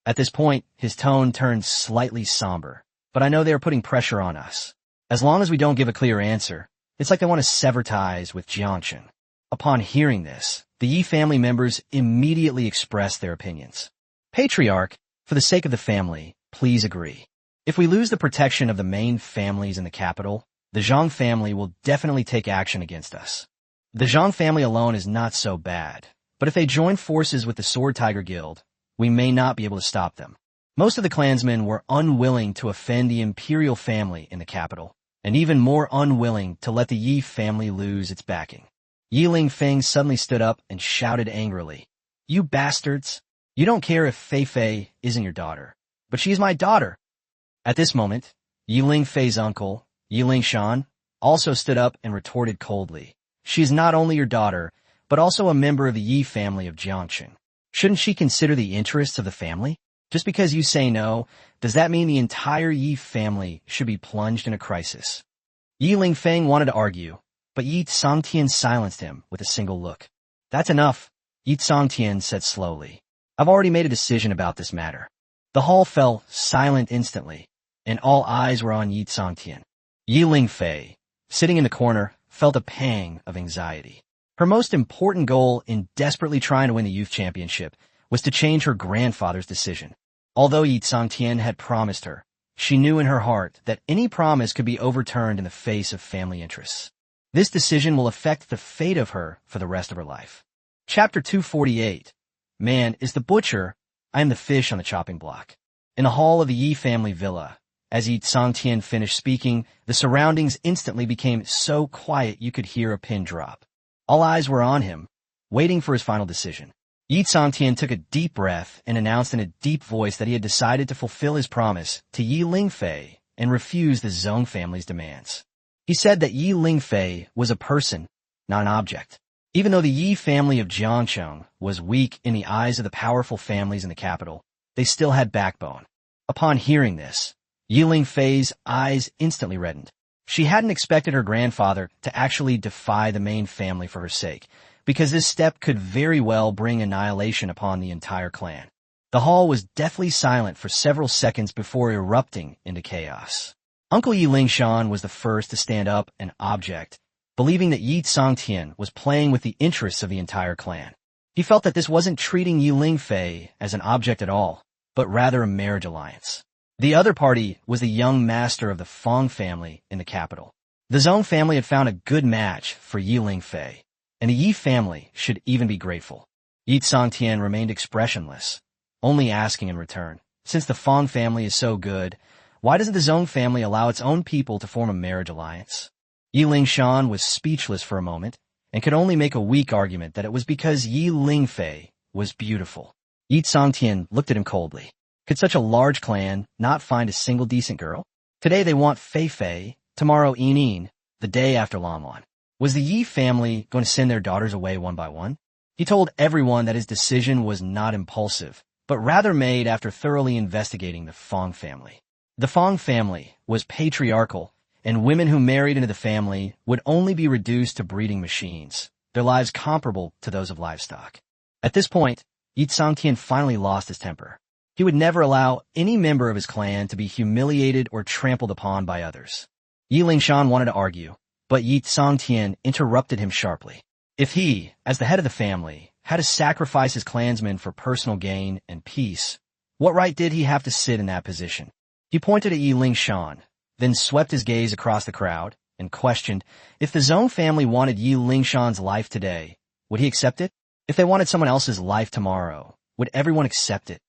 At this point, his tone turned slightly somber, but I know they are putting pressure on us. As long as we don't give a clear answer, it's like they want to sever ties with Jiangxing. Upon hearing this, the Yi family members immediately expressed their opinions. "Patriarch, for the sake of the family, please agree. If we lose the protection of the main families in the capital, the Zhang family will definitely take action against us. The Zhang family alone is not so bad, but if they join forces with the Sword Tiger Guild, we may not be able to stop them." Most of the clansmen were unwilling to offend the imperial family in the capital, and even more unwilling to let the Yi family lose its backing. Yi Lingfeng suddenly stood up and shouted angrily, "You bastards! You don't care if Fei Fei isn't your daughter, but she is my daughter." At this moment, Yi Lingfei's uncle, Yi Lingshan, also stood up and retorted coldly, "She is not only your daughter, but also a member of the Yi family of Jiangxing. Shouldn't she consider the interests of the family? Just because you say no, does that mean the entire Yi family should be plunged in a crisis?" Yi Lingfeng wanted to argue, but Yi Tsangtian silenced him with a single look. "That's enough," Yi Tsangtian said slowly. "I've already made a decision about this matter." The hall fell silent instantly, and all eyes were on Yi Tsangtian. Yi Lingfei, sitting in the corner, felt a pang of anxiety. Her most important goal in desperately trying to win the youth championship was to change her grandfather's decision. Although Yi Tsangtian had promised her, she knew in her heart that any promise could be overturned in the face of family interests. This decision will affect the fate of her for the rest of her life. Chapter 248. Man is the butcher, I am the fish on the chopping block. In the hall of the Yi family villa, as Yi Tsangtian finished speaking, the surroundings instantly became so quiet you could hear a pin drop. All eyes were on him, waiting for his final decision. Yi Songtian took a deep breath and announced in a deep voice that he had decided to fulfill his promise to Yi Lingfei and refuse the Zhong family's demands. He said that Yi Lingfei was a person, not an object. Even though the Yi family of Jiangcheng was weak in the eyes of the powerful families in the capital, they still had backbone. Upon hearing this, Yi Lingfei's eyes instantly reddened. She hadn't expected her grandfather to actually defy the main family for her sake, because this step could very well bring annihilation upon the entire clan. The hall was deathly silent for several seconds before erupting into chaos. Uncle Yi Lingshan was the first to stand up and object, believing that Yi Songtian was playing with the interests of the entire clan. He felt that this wasn't treating Yi Lingfei as an object at all, but rather a marriage alliance. The other party was the young master of the Fong family in the capital. The Zhong family had found a good match for Yi Lingfei, and the Yi family should even be grateful. Yi Songtian remained expressionless, only asking in return, since the Fong family is so good, why doesn't the Zhong family allow its own people to form a marriage alliance? Yi Lingshan was speechless for a moment, and could only make a weak argument that it was because Yi Lingfei was beautiful. Yi Songtian looked at him coldly. Could such a large clan not find a single decent girl? Today they want Fei Fei, tomorrow Yinin, the day after Lamwan. Was the Yi family going to send their daughters away one by one? He told everyone that his decision was not impulsive, but rather made after thoroughly investigating the Fong family. The Fong family was patriarchal, and women who married into the family would only be reduced to breeding machines, their lives comparable to those of livestock. At this point, Yi Songtian finally lost his temper. He would never allow any member of his clan to be humiliated or trampled upon by others. Yi Lingshan wanted to argue, but Yi Songtian interrupted him sharply. If he, as the head of the family, had to sacrifice his clansmen for personal gain and peace, what right did he have to sit in that position? He pointed at Yi Lingshan, then swept his gaze across the crowd and questioned, if the Zhong family wanted Yi Lingshan's life today, would he accept it? If they wanted someone else's life tomorrow, would everyone accept it?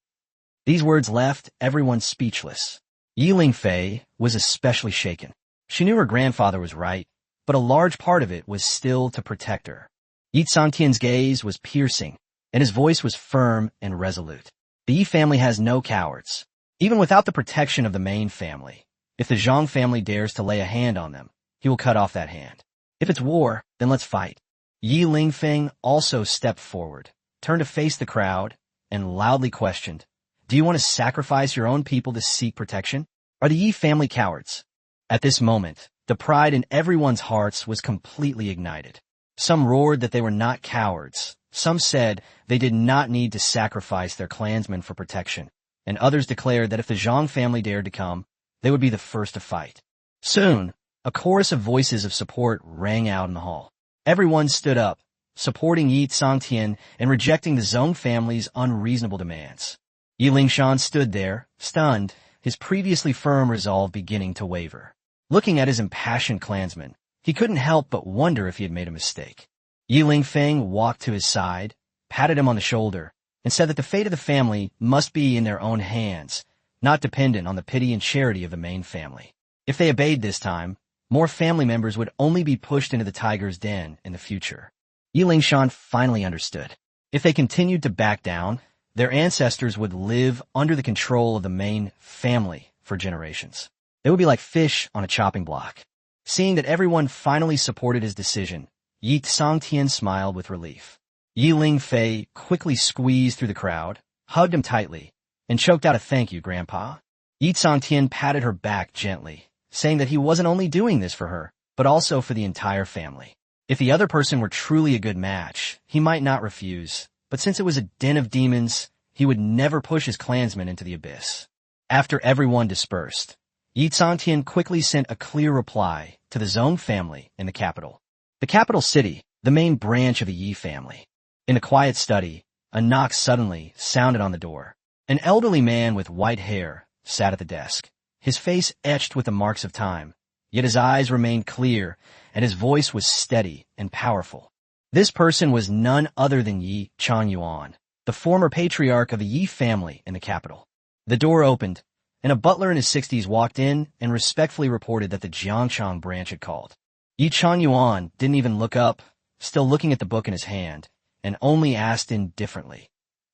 These words left everyone speechless. Yi Lingfei was especially shaken. She knew her grandfather was right, but a large part of it was still to protect her. Yi Songtian's gaze was piercing, and his voice was firm and resolute. The Yi family has no cowards. Even without the protection of the main family, if the Zhang family dares to lay a hand on them, he will cut off that hand. If it's war, then let's fight. Yi Lingfeng also stepped forward, turned to face the crowd, and loudly questioned, do you want to sacrifice your own people to seek protection? Are the Yi family cowards? At this moment, the pride in everyone's hearts was completely ignited. Some roared that they were not cowards. Some said they did not need to sacrifice their clansmen for protection, and others declared that if the Zhang family dared to come, they would be the first to fight. Soon, a chorus of voices of support rang out in the hall. Everyone stood up, supporting Yi Songtian and rejecting the Zhong family's unreasonable demands. Yi Lingshan stood there, stunned, his previously firm resolve beginning to waver. Looking at his impassioned clansman, he couldn't help but wonder if he had made a mistake. Yi Lingfeng walked to his side, patted him on the shoulder, and said that the fate of the family must be in their own hands, not dependent on the pity and charity of the main family. If they obeyed this time, more family members would only be pushed into the tiger's den in the future. Yi Lingshan finally understood. If they continued to back down, their ancestors would live under the control of the main family for generations. They would be like fish on a chopping block. Seeing that everyone finally supported his decision, Yi Songtian smiled with relief. Yi Lingfei quickly squeezed through the crowd, hugged him tightly, and choked out a thank you, Grandpa. Yi Songtian patted her back gently, saying that he wasn't only doing this for her, but also for the entire family. If the other person were truly a good match, he might not refuse, but since it was a den of demons, he would never push his clansmen into the abyss. After everyone dispersed, Yi Songtian quickly sent a clear reply to the Zhong family in the capital. The capital city, the main branch of the Yi family. In a quiet study, a knock suddenly sounded on the door. An elderly man with white hair sat at the desk, his face etched with the marks of time, yet his eyes remained clear and his voice was steady and powerful. This person was none other than Yi Changyuan, the former patriarch of the Yi family in the capital. The door opened, and a butler in his 60s walked in and respectfully reported that the Jiangchang branch had called. Yi Changyuan didn't even look up, still looking at the book in his hand, and only asked indifferently,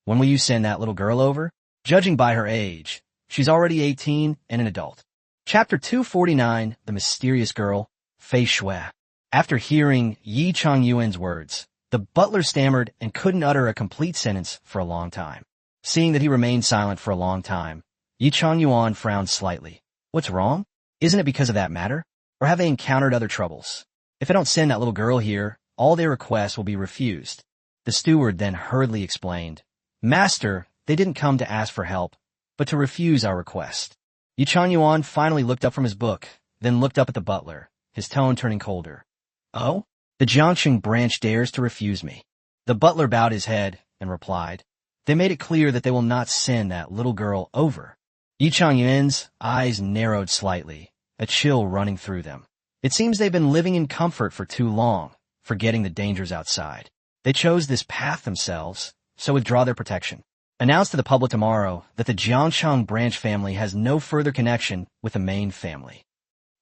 "When will you send that little girl over?" Judging by her age, she's already 18 and an adult. Chapter 249, The Mysterious Girl, Fei Shui. After hearing Yi Changyuan's words, the butler stammered and couldn't utter a complete sentence for a long time. Seeing that he remained silent for a long time, Yi Changyuan frowned slightly. "What's wrong? Isn't it because of that matter? Or have they encountered other troubles? If I don't send that little girl here, all their requests will be refused." The steward then hurriedly explained, "Master, they didn't come to ask for help, but to refuse our request." Yi Changyuan finally looked up from his book, then looked up at the butler, his tone turning colder. "Oh? The Jiangxing branch dares to refuse me." The butler bowed his head and replied, "They made it clear that they will not send that little girl over." Yi Changyuan's eyes narrowed slightly, a chill running through them. It seems they've been living in comfort for too long, forgetting the dangers outside. They chose this path themselves, so withdraw their protection. Announce to the public tomorrow that the Jiangchang branch family has no further connection with the main family.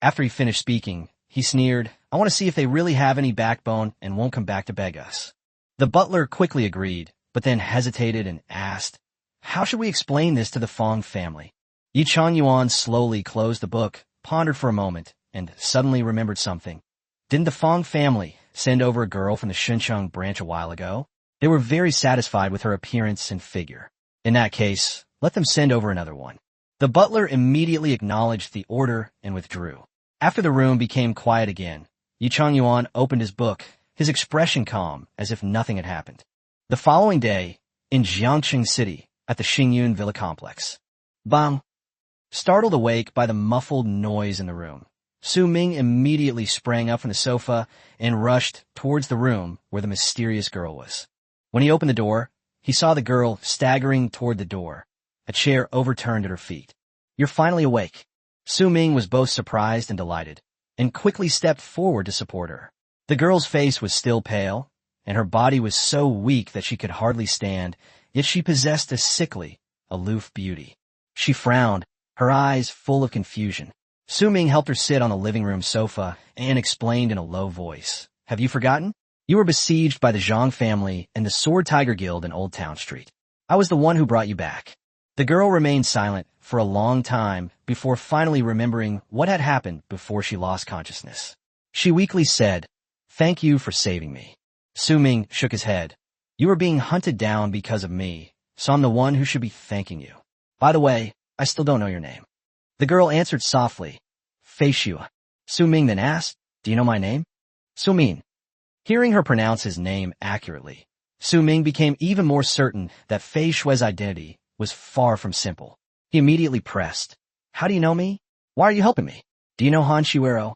After he finished speaking, he sneered, "I want to see if they really have any backbone and won't come back to beg us." The butler quickly agreed, but then hesitated and asked, "How should we explain this to the Fong family?" Yi Changyuan slowly closed the book, pondered for a moment, and suddenly remembered something. Didn't the Fong family send over a girl from the Shuncheng branch a while ago? They were very satisfied with her appearance and figure. In that case, let them send over another one. The butler immediately acknowledged the order and withdrew. After the room became quiet again, Yi Changyuan opened his book, his expression calm, as if nothing had happened. The following day, in Jiangxing City, at the Xingyun Villa Complex. Bang! Startled awake by the muffled noise in the room, Su Ming immediately sprang up from the sofa and rushed towards the room where the mysterious girl was. When he opened the door, he saw the girl staggering toward the door, a chair overturned at her feet. "You're finally awake." Su Ming was both surprised and delighted, and quickly stepped forward to support her. The girl's face was still pale, and her body was so weak that she could hardly stand, yet she possessed a sickly, aloof beauty. She frowned, her eyes full of confusion. Su Ming helped her sit on the living room sofa and explained in a low voice, "Have you forgotten? You were besieged by the Zhang family and the Sword Tiger Guild in Old Town Street. I was the one who brought you back." The girl remained silent for a long time before finally remembering what had happened before she lost consciousness. She weakly said, "Thank you for saving me." Su Ming shook his head. "You are being hunted down because of me, so I'm the one who should be thanking you. By the way, I still don't know your name." The girl answered softly, "Fei Shui." Su Ming then asked, "Do you know my name?" "Su Ming." Hearing her pronounce his name accurately, Su Ming became even more certain that Fei Shui's identity was far from simple. He immediately pressed, "How do you know me? Why are you helping me? Do you know Han Shuero?"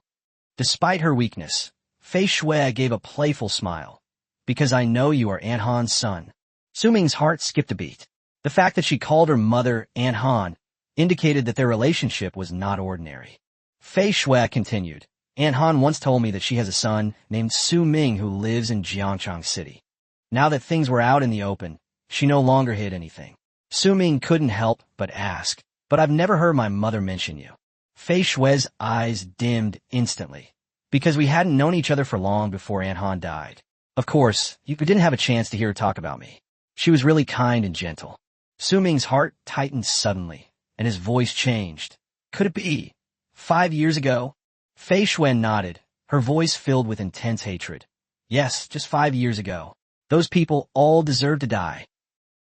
Despite her weakness, Fei Shui gave a playful smile. "Because I know you are Aunt Han's son." Su Ming's heart skipped a beat. The fact that she called her mother Aunt Han indicated that their relationship was not ordinary. Fei Shui continued, "Aunt Han once told me that she has a son named Su Ming who lives in Jiangchang City." Now that things were out in the open, she no longer hid anything. Su Ming couldn't help but ask, "But I've never heard my mother mention you." Fei Shui's eyes dimmed instantly, because we hadn't known each other for long before Aunt Han died. Of course, you didn't have a chance to hear her talk about me. She was really kind and gentle. Su Ming's heart tightened suddenly, and his voice changed. Could it be 5 years ago? Fei Shui nodded, her voice filled with intense hatred. Yes, just 5 years ago. Those people all deserve to die.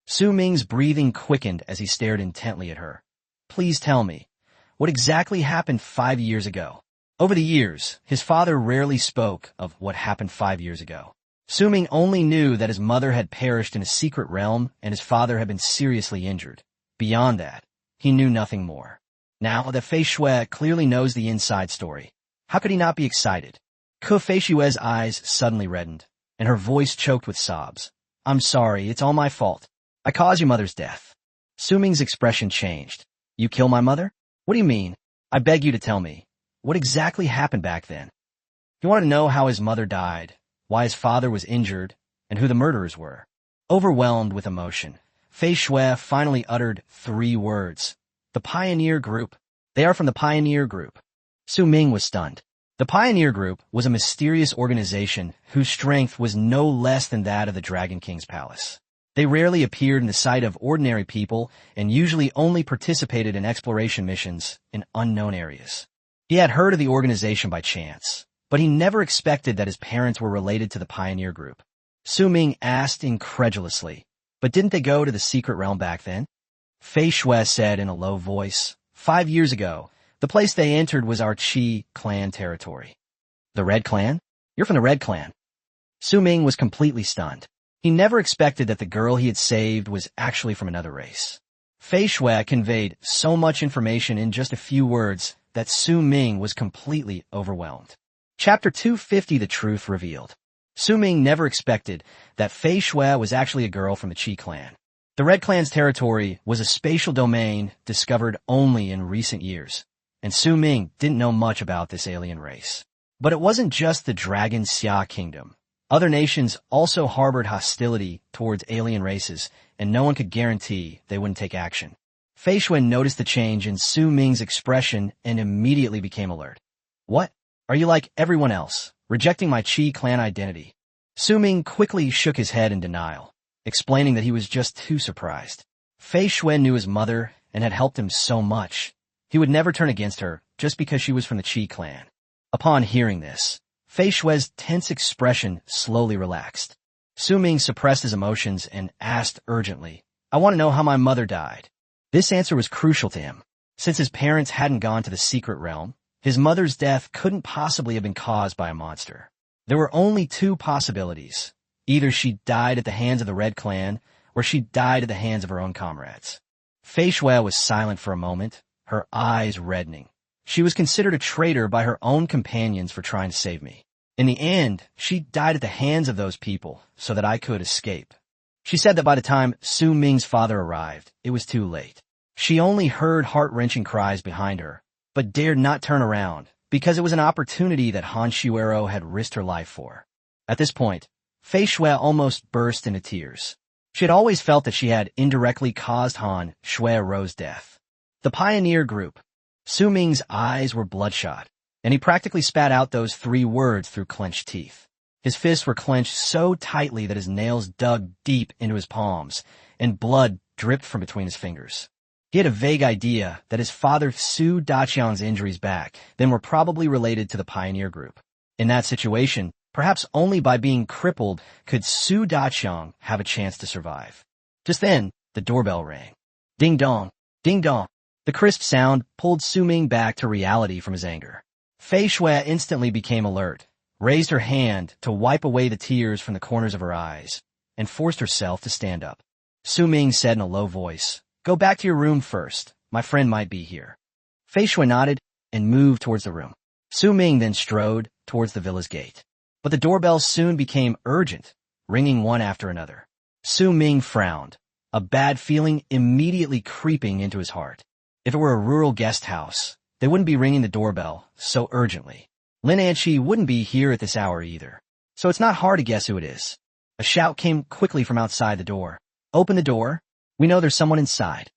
Su Ming's breathing quickened as he stared intently at her. "Please tell me, what exactly happened 5 years ago?" Over the years, his father rarely spoke of what happened 5 years ago. Su Ming only knew that his mother had perished in a secret realm and his father had been seriously injured. Beyond that, he knew nothing more. Now that Fei Shui clearly knows the inside story, how could he not be excited? Fei Shui's eyes suddenly reddened, and her voice choked with sobs. "I'm sorry, it's all my fault. I caused your mother's death." Su Ming's expression changed. "You kill my mother? What do you mean? I beg you to tell me. What exactly happened back then?" He wanted to know how his mother died, why his father was injured, and who the murderers were. Overwhelmed with emotion, Fei Shui finally uttered 3 words. "The Pioneer Group. They are from the Pioneer Group." Su Ming was stunned. The Pioneer Group was a mysterious organization whose strength was no less than that of the Dragon King's palace. They rarely appeared in the sight of ordinary people and usually only participated in exploration missions in unknown areas. He had heard of the organization by chance, but he never expected that his parents were related to the Pioneer Group. Su Ming asked incredulously, "But didn't they go to the secret realm back then?" Fei Shui said in a low voice, 5 years ago, the place they entered was our Qi clan territory." "The Red Clan? You're from the Red Clan." Su Ming was completely stunned. He never expected that the girl he had saved was actually from another race. Fei Shui conveyed so much information in just a few words that Su Ming was completely overwhelmed. Chapter 250, The Truth Revealed. Su Ming never expected that Fei Shui was actually a girl from the Qi clan. The Red Clan's territory was a spatial domain discovered only in recent years, and Su Ming didn't know much about this alien race. But it wasn't just the Dragon Xia Kingdom. Other nations also harbored hostility towards alien races, and no one could guarantee they wouldn't take action. Fei Shui noticed the change in Su Ming's expression and immediately became alert. "What? Are you like everyone else, rejecting my Qi clan identity?" Su Ming quickly shook his head in denial, explaining that he was just too surprised. Fei Shui knew his mother and had helped him so much. He would never turn against her just because she was from the Qi clan. Upon hearing this, Fei Shui's tense expression slowly relaxed. Su Ming suppressed his emotions and asked urgently, "I want to know how my mother died." This answer was crucial to him. Since his parents hadn't gone to the secret realm, his mother's death couldn't possibly have been caused by a monster. There were only two possibilities. Either she died at the hands of the Red Clan, or she died at the hands of her own comrades. Fei Shui was silent for a moment, her eyes reddening. She was considered a traitor by her own companions for trying to save me. In the end, she died at the hands of those people so that I could escape. She said that by the time Su Ming's father arrived, it was too late. She only heard heart-wrenching cries behind her, but dared not turn around because it was an opportunity that Han Shuero had risked her life for. At this point, Fei Shui almost burst into tears. She had always felt that she had indirectly caused Han Shuero's death. The Pioneer Group. Su Ming's eyes were bloodshot, and he practically spat out those 3 words through clenched teeth. His fists were clenched so tightly that his nails dug deep into his palms, and blood dripped from between his fingers. He had a vague idea that his father Su Daqiang's injuries back then were probably related to the Pioneer Group. In that situation, perhaps only by being crippled could Su Daqiang have a chance to survive. Just then, the doorbell rang. Ding dong, ding dong. The crisp sound pulled Su Ming back to reality from his anger. Fei Shui instantly became alert, raised her hand to wipe away the tears from the corners of her eyes, and forced herself to stand up. Su Ming said in a low voice, "Go back to your room first. My friend might be here." Fei Shui nodded and moved towards the room. Su Ming then strode towards the villa's gate. But the doorbell soon became urgent, ringing one after another. Su Ming frowned, a bad feeling immediately creeping into his heart. If it were a rural guest house, they wouldn't be ringing the doorbell so urgently. Lin Anqi wouldn't be here at this hour either, so it's not hard to guess who it is. A shout came quickly from outside the door. "Open the door. We know there's someone inside."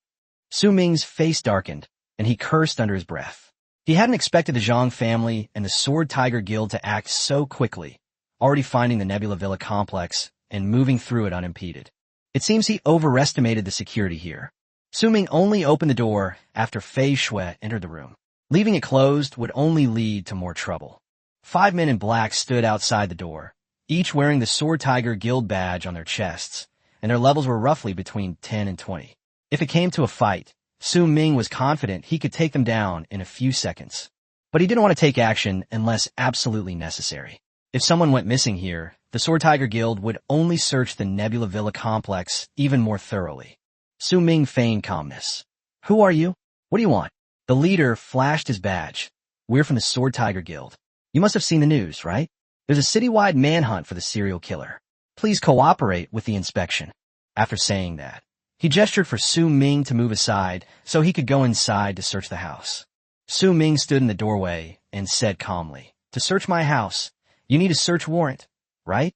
Su Ming's face darkened, and he cursed under his breath. He hadn't expected the Zhang family and the Sword Tiger Guild to act so quickly, already finding the Nebula Villa complex and moving through it unimpeded. It seems he overestimated the security here. Su Ming only opened the door after Fei Shui entered the room. Leaving it closed would only lead to more trouble. 5 men in black stood outside the door, each wearing the Sword Tiger Guild badge on their chests, and their levels were roughly between 10 and 20. If it came to a fight, Su Ming was confident he could take them down in a few seconds. But he didn't want to take action unless absolutely necessary. If someone went missing here, the Sword Tiger Guild would only search the Nebula Villa complex even more thoroughly. Su Ming feigned calmness. "Who are you? What do you want?" The leader flashed his badge. "We're from the Sword Tiger Guild. You must have seen the news, right? There's a citywide manhunt for the serial killer. Please cooperate with the inspection." After saying that, he gestured for Su Ming to move aside so he could go inside to search the house. Su Ming stood in the doorway and said calmly, "To search my house, you need a search warrant, right?"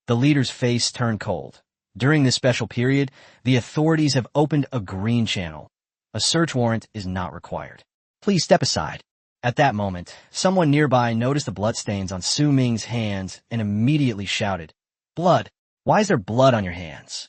The leader's face turned cold. During this special period, the authorities have opened a green channel. A search warrant is not required. Please step aside. At that moment, someone nearby noticed the bloodstains on Su Ming's hands and immediately shouted, "Blood! Why is there blood on your hands?"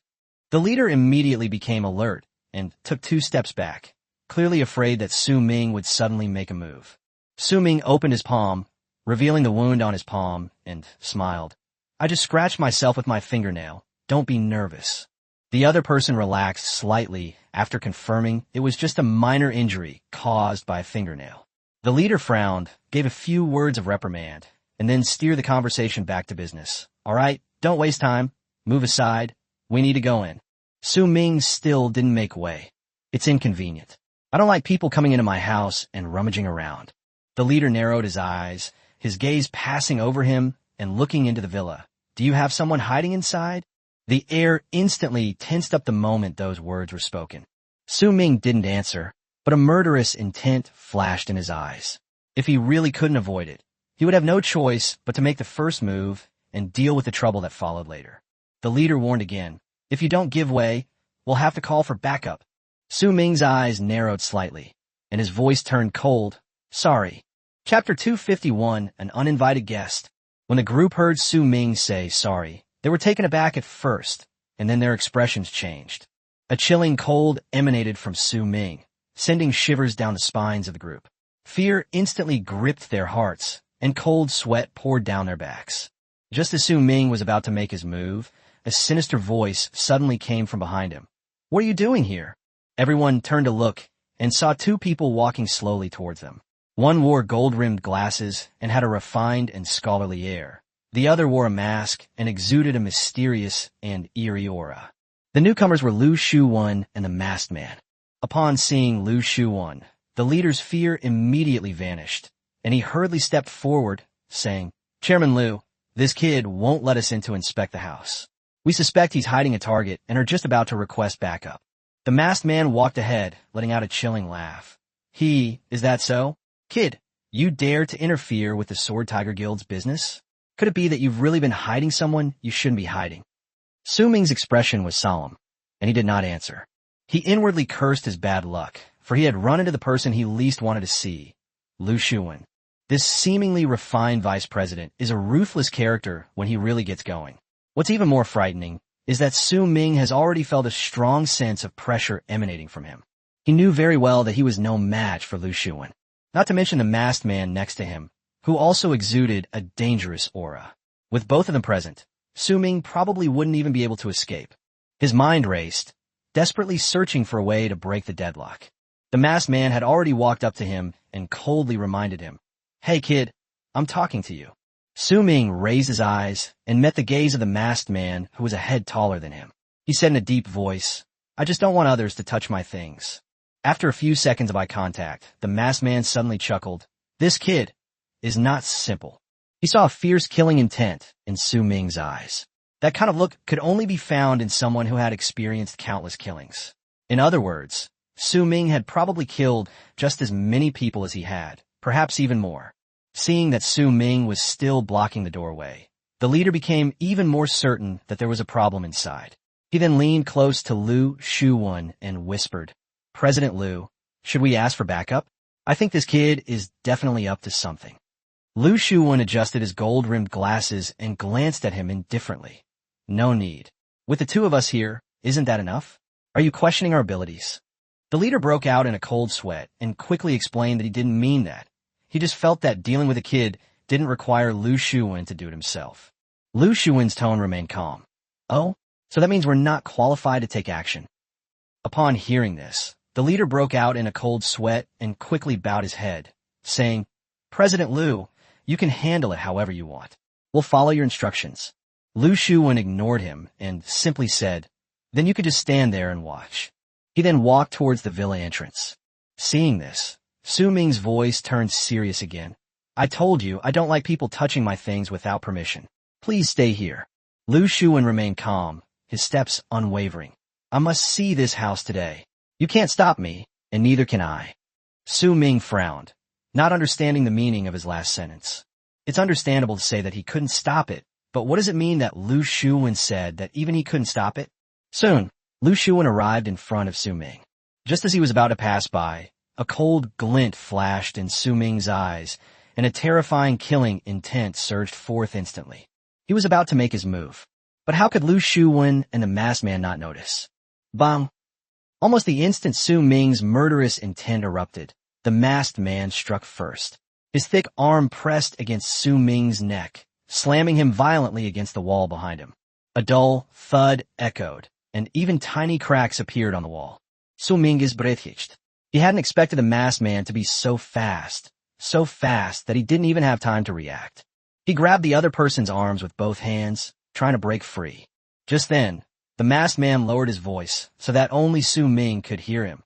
The leader immediately became alert and took 2 steps back, clearly afraid that Su Ming would suddenly make a move. Su Ming opened his palm, revealing the wound on his palm, and smiled. "I just scratched myself with my fingernail. Don't be nervous." The other person relaxed slightly after confirming it was just a minor injury caused by a fingernail. The leader frowned, gave a few words of reprimand, and then steered the conversation back to business. "All right, don't waste time. Move aside. We need to go in." Su Ming still didn't make way. "It's inconvenient. I don't like people coming into my house and rummaging around." The leader narrowed his eyes, his gaze passing over him and looking into the villa. "Do you have someone hiding inside?" The air instantly tensed up the moment those words were spoken. Su Ming didn't answer, but a murderous intent flashed in his eyes. If he really couldn't avoid it, he would have no choice but to make the first move and deal with the trouble that followed later. The leader warned again, "If you don't give way, we'll have to call for backup." Su Ming's eyes narrowed slightly, and his voice turned cold. "Sorry." Chapter 251, An Uninvited Guest. When the group heard Su Ming say sorry, they were taken aback at first, and then their expressions changed. A chilling cold emanated from Su Ming, sending shivers down the spines of the group. Fear instantly gripped their hearts, and cold sweat poured down their backs. Just as Su Ming was about to make his move, a sinister voice suddenly came from behind him. "What are you doing here?" Everyone turned to look and saw 2 people walking slowly towards them. One wore gold-rimmed glasses and had a refined and scholarly air. The other wore a mask and exuded a mysterious and eerie aura. The newcomers were Lu Shuwen and the Masked Man. Upon seeing Lu Shuwen, the leader's fear immediately vanished, and he hurriedly stepped forward, saying, "Chairman Lu, this kid won't let us in to inspect the house. We suspect he's hiding a target and are just about to request backup." The Masked Man walked ahead, letting out a chilling laugh. "Is that so? Kid, you dare to interfere with the Sword Tiger Guild's business? Could it be that you've really been hiding someone you shouldn't be hiding?" Su Ming's expression was solemn, and he did not answer. He inwardly cursed his bad luck, for he had run into the person he least wanted to see, Lu Shuwen. This seemingly refined vice president is a ruthless character when he really gets going. What's even more frightening is that Su Ming has already felt a strong sense of pressure emanating from him. He knew very well that he was no match for Lu Shuwen, not to mention the masked man next to him, who also exuded a dangerous aura. With both of them present, Su Ming probably wouldn't even be able to escape. His mind raced, desperately searching for a way to break the deadlock. The masked man had already walked up to him and coldly reminded him, "Hey kid, I'm talking to you." Su Ming raised his eyes and met the gaze of the masked man, who was a head taller than him. He said in a deep voice, "I just don't want others to touch my things." After a few seconds of eye contact, the masked man suddenly chuckled. "This kid is not simple." He saw a fierce killing intent in Su Ming's eyes. That kind of look could only be found in someone who had experienced countless killings. In other words, Su Ming had probably killed just as many people as he had, perhaps even more. Seeing that Su Ming was still blocking the doorway, the leader became even more certain that there was a problem inside. He then leaned close to Lu Shuwen and whispered, "President Lu, should we ask for backup? I think this kid is definitely up to something." Lu Shuwen adjusted his gold-rimmed glasses and glanced at him indifferently. "No need. With the 2 of us here, isn't that enough? Are you questioning our abilities?" The leader broke out in a cold sweat and quickly explained that he didn't mean that. He just felt that dealing with a kid didn't require Lu Shuwen to do it himself. Lu Shuwen's tone remained calm. "Oh, so that means we're not qualified to take action." Upon hearing this, the leader broke out in a cold sweat and quickly bowed his head, saying, "President Lu, you can handle it however you want. We'll follow your instructions." Lu Shuwen ignored him and simply said, "Then you could just stand there and watch." He then walked towards the villa entrance. Seeing this, Su Ming's voice turned serious again. "I told you I don't like people touching my things without permission. Please stay here." Lu Shuwen remained calm, his steps unwavering. "I must see this house today. You can't stop me, and neither can I." Su Ming frowned, not understanding the meaning of his last sentence. It's understandable to say that he couldn't stop it, but what does it mean that Lu Shuwen said that even he couldn't stop it? Soon, Lu Shuwen arrived in front of Su Ming. Just as he was about to pass by, A cold glint flashed in Su Ming's eyes, and a terrifying killing intent surged forth instantly. He was about to make his move. But how could Lu Shuwen and the masked man not notice? Bang! Almost the instant Su Ming's murderous intent erupted, the masked man struck first. His thick arm pressed against Su Ming's neck, slamming him violently against the wall behind him. A dull thud echoed, and even tiny cracks appeared on the wall. Su Ming is breathed. He hadn't expected the masked man to be so fast that he didn't even have time to react. He grabbed the other person's arms with both hands, trying to break free. Just then, the masked man lowered his voice so that only Su Ming could hear him.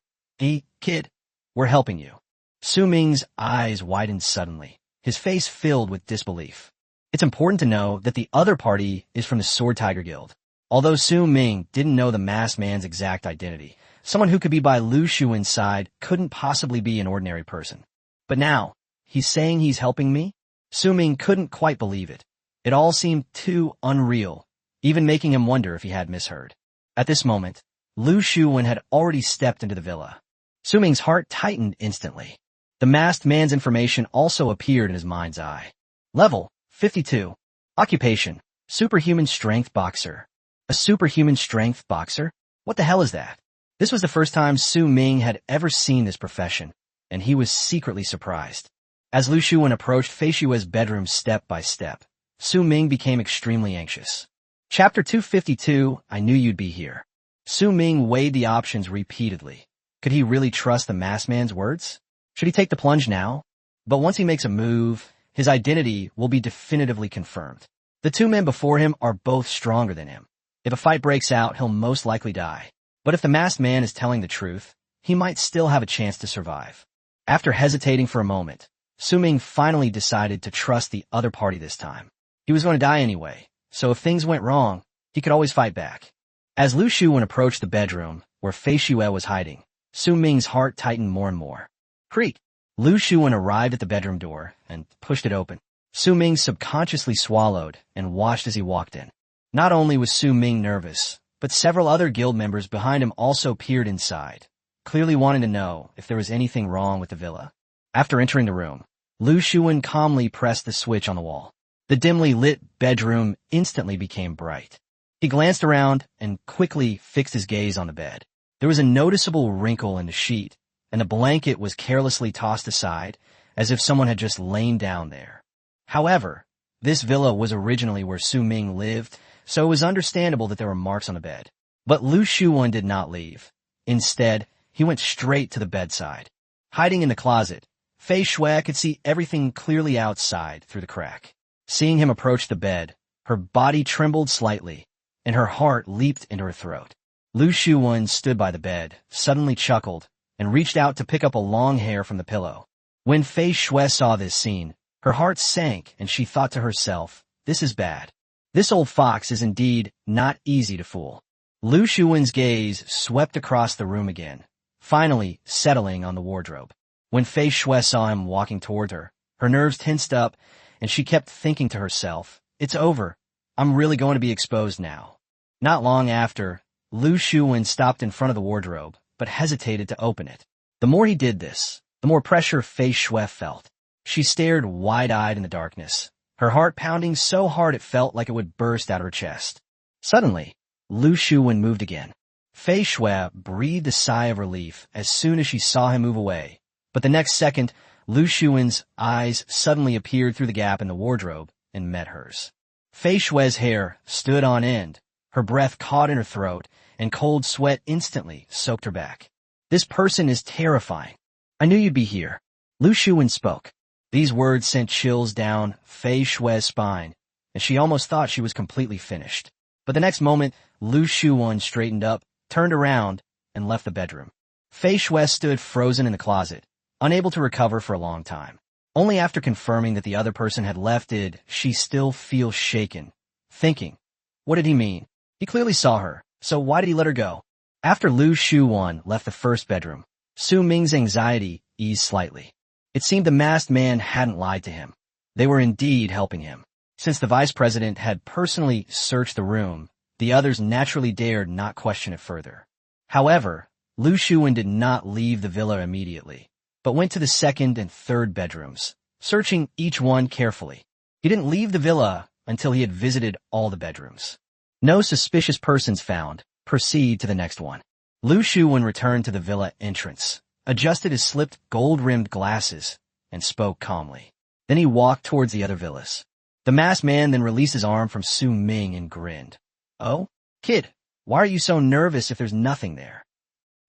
Kid, we're helping you." Su Ming's eyes widened suddenly, his face filled with disbelief. It's important to know that the other party is from the Sword Tiger Guild. Although Su Ming didn't know the masked man's exact identity, someone who could be by Lu Shuwen's side couldn't possibly be an ordinary person. But now, he's saying he's helping me? Su Ming couldn't quite believe it. It all seemed too unreal, even making him wonder if he had misheard. At this moment, Lu Shuwen had already stepped into the villa. Su Ming's heart tightened instantly. The masked man's information also appeared in his mind's eye. Level 52. Occupation: superhuman strength boxer. A superhuman strength boxer? What the hell is that? This was the first time Su Ming had ever seen this profession, and he was secretly surprised. As Lu Shuwen approached Fei Xue's bedroom step by step, Su Ming became extremely anxious. Chapter 252, I Knew You'd Be Here. Su Ming weighed the options repeatedly. Could he really trust the masked man's words? Should he take the plunge now? But once he makes a move, his identity will be definitively confirmed. The two men before him are both stronger than him. If a fight breaks out, he'll most likely die. But if the masked man is telling the truth, he might still have a chance to survive. After hesitating for a moment, Su Ming finally decided to trust the other party this time. He was going to die anyway, so if things went wrong, he could always fight back. As Lu Shuwen approached the bedroom where Fei Xue was hiding, Su Ming's heart tightened more and more. Creak! Lu Shuwen arrived at the bedroom door and pushed it open. Su Ming subconsciously swallowed and watched as he walked in. Not only was Su Ming nervous, but several other guild members behind him also peered inside, clearly wanting to know if there was anything wrong with the villa. After entering the room, Lu Shuwen calmly pressed the switch on the wall. The dimly lit bedroom instantly became bright. He glanced around and quickly fixed his gaze on the bed. There was a noticeable wrinkle in the sheet, and the blanket was carelessly tossed aside, as if someone had just lain down there. However, this villa was originally where Su Ming lived, so it was understandable that there were marks on the bed. But Lu Shuwen did not leave. Instead, he went straight to the bedside. Hiding in the closet, Fei Xue could see everything clearly outside through the crack. Seeing him approach the bed, her body trembled slightly, and her heart leaped into her throat. Lu Shuwen stood by the bed, suddenly chuckled, and reached out to pick up a long hair from the pillow. When Fei Xue saw this scene, her heart sank and she thought to herself, "This is bad. This old fox is indeed not easy to fool." Lu Shuwen's gaze swept across the room again, finally settling on the wardrobe. When Fei Xue saw him walking toward her, her nerves tensed up, and she kept thinking to herself, "It's over. I'm really going to be exposed now." Not long after, Lu Shuwen stopped in front of the wardrobe, but hesitated to open it. The more he did this, the more pressure Fei Xue felt. She stared wide-eyed in the darkness, her heart pounding so hard it felt like it would burst out of her chest. Suddenly, Lu Shuwen moved again. Fei Xue breathed a sigh of relief as soon as she saw him move away, but the next second, Lu Shuwen's eyes suddenly appeared through the gap in the wardrobe and met hers. Fei Xue's hair stood on end, her breath caught in her throat, and cold sweat instantly soaked her back. "This person is terrifying. I knew you'd be here." Lu Shuwen spoke. These words sent chills down Fei Xue's spine, and she almost thought she was completely finished. But the next moment, Lu Shuwen straightened up, turned around, and left the bedroom. Fei Xue stood frozen in the closet, unable to recover for a long time. Only after confirming that the other person had left did she still feel shaken, thinking, what did he mean? He clearly saw her, so why did he let her go? After Lu Shuwen left the first bedroom, Su Ming's anxiety eased slightly. It seemed the masked man hadn't lied to him. They were indeed helping him. Since the vice president had personally searched the room, the others naturally dared not question it further. However, Lu Shuwen did not leave the villa immediately. but went to the second and third bedrooms, searching each one carefully. He didn't leave the villa until he had visited all the bedrooms. No suspicious persons found. Proceed to the next one. Lu Shuwen returned to the villa entrance, adjusted his slipped gold-rimmed glasses, and spoke calmly. Then he walked towards the other villas. The masked man then released his arm from Su Ming and grinned. "Oh, kid, why are you so nervous if there's nothing there?"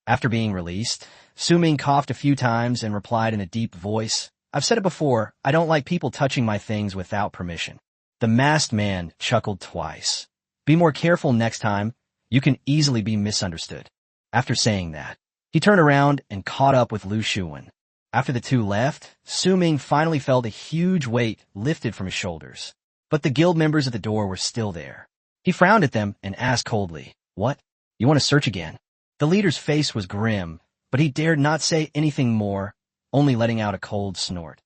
After being released, Su Ming coughed a few times and replied in a deep voice, "I've said it before, I don't like people touching my things without permission." The masked man chuckled twice. "Be more careful next time. You can easily be misunderstood." After saying that, he turned around and caught up with Lu Shuwen. After the two left, Su Ming finally felt a huge weight lifted from his shoulders. But the guild members at the door were still there. He frowned at them and asked coldly, "What? You want to search again?" The leader's face was grim, but he dared not say anything more, only letting out a cold snort.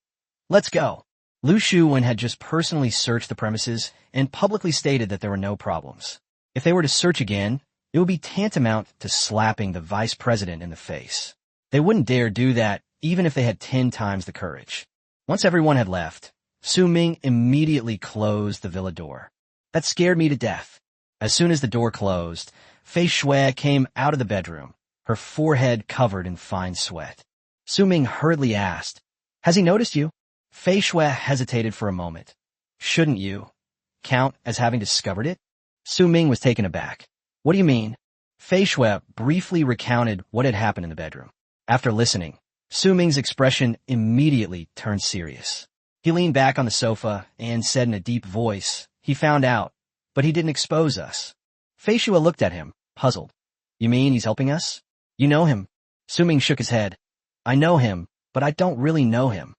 "Let's go." Lu Shuwen had just personally searched the premises and publicly stated that there were no problems. If they were to search again, it would be tantamount to slapping the vice president in the face. They wouldn't dare do that even if they had 10 times the courage. Once everyone had left, Su Ming immediately closed the villa door. That scared me to death. As soon as the door closed, Fei Shui came out of the bedroom, her forehead covered in fine sweat. Su Ming hurriedly asked, "Has he noticed you?" Fei Shui hesitated for a moment. "Shouldn't you count as having discovered it?" Su Ming was taken aback. "What do you mean?" Fei Shui briefly recounted what had happened in the bedroom. After listening, Su Ming's expression immediately turned serious. He leaned back on the sofa and said in a deep voice, "He found out, but he didn't expose us." Fei Shui looked at him, puzzled. "You mean he's helping us? You know him?" Su Ming shook his head. "I know him, but I don't really know him."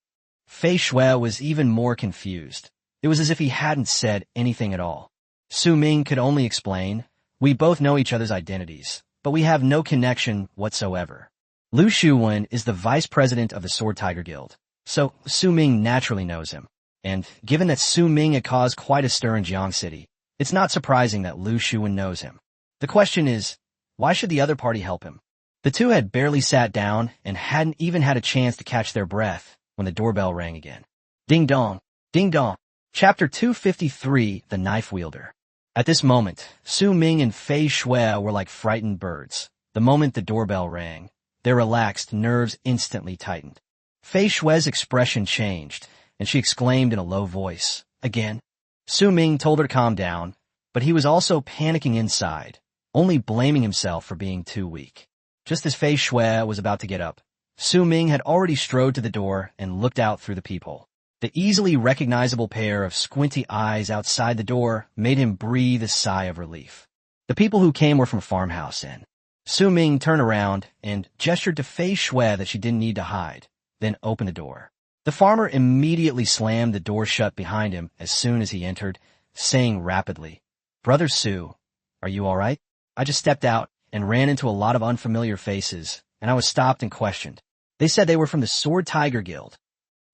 Fei Shui was even more confused. It was as if he hadn't said anything at all. Su Ming could only explain, "We both know each other's identities, but we have no connection whatsoever." Lu Shuwen is the vice president of the Sword Tiger Guild, so Su Ming naturally knows him. And given that Su Ming had caused quite a stir in Jiang City, it's not surprising that Lu Shuwen knows him. The question is, why should the other party help him? The two had barely sat down and hadn't even had a chance to catch their breath when the doorbell rang again. Ding dong, ding dong. Chapter 253, The Knife Wielder. At this moment, Su Ming and Fei Shui were like frightened birds. The moment the doorbell rang, their relaxed nerves instantly tightened. Fei Shui's expression changed, and she exclaimed in a low voice, "Again?" Su Ming told her to calm down, but he was also panicking inside, only blaming himself for being too weak. Just as Fei Shui was about to get up, Su Ming had already strode to the door and looked out through the peephole. The easily recognizable pair of squinty eyes outside the door made him breathe a sigh of relief. The people who came were from a farmhouse inn. Su Ming turned around and gestured to Fei Shui that she didn't need to hide, then opened the door. The farmer immediately slammed the door shut behind him as soon as he entered, saying rapidly, "Brother Su, are you all right? I just stepped out and ran into a lot of unfamiliar faces, and I was stopped and questioned. They said they were from the Sword Tiger Guild."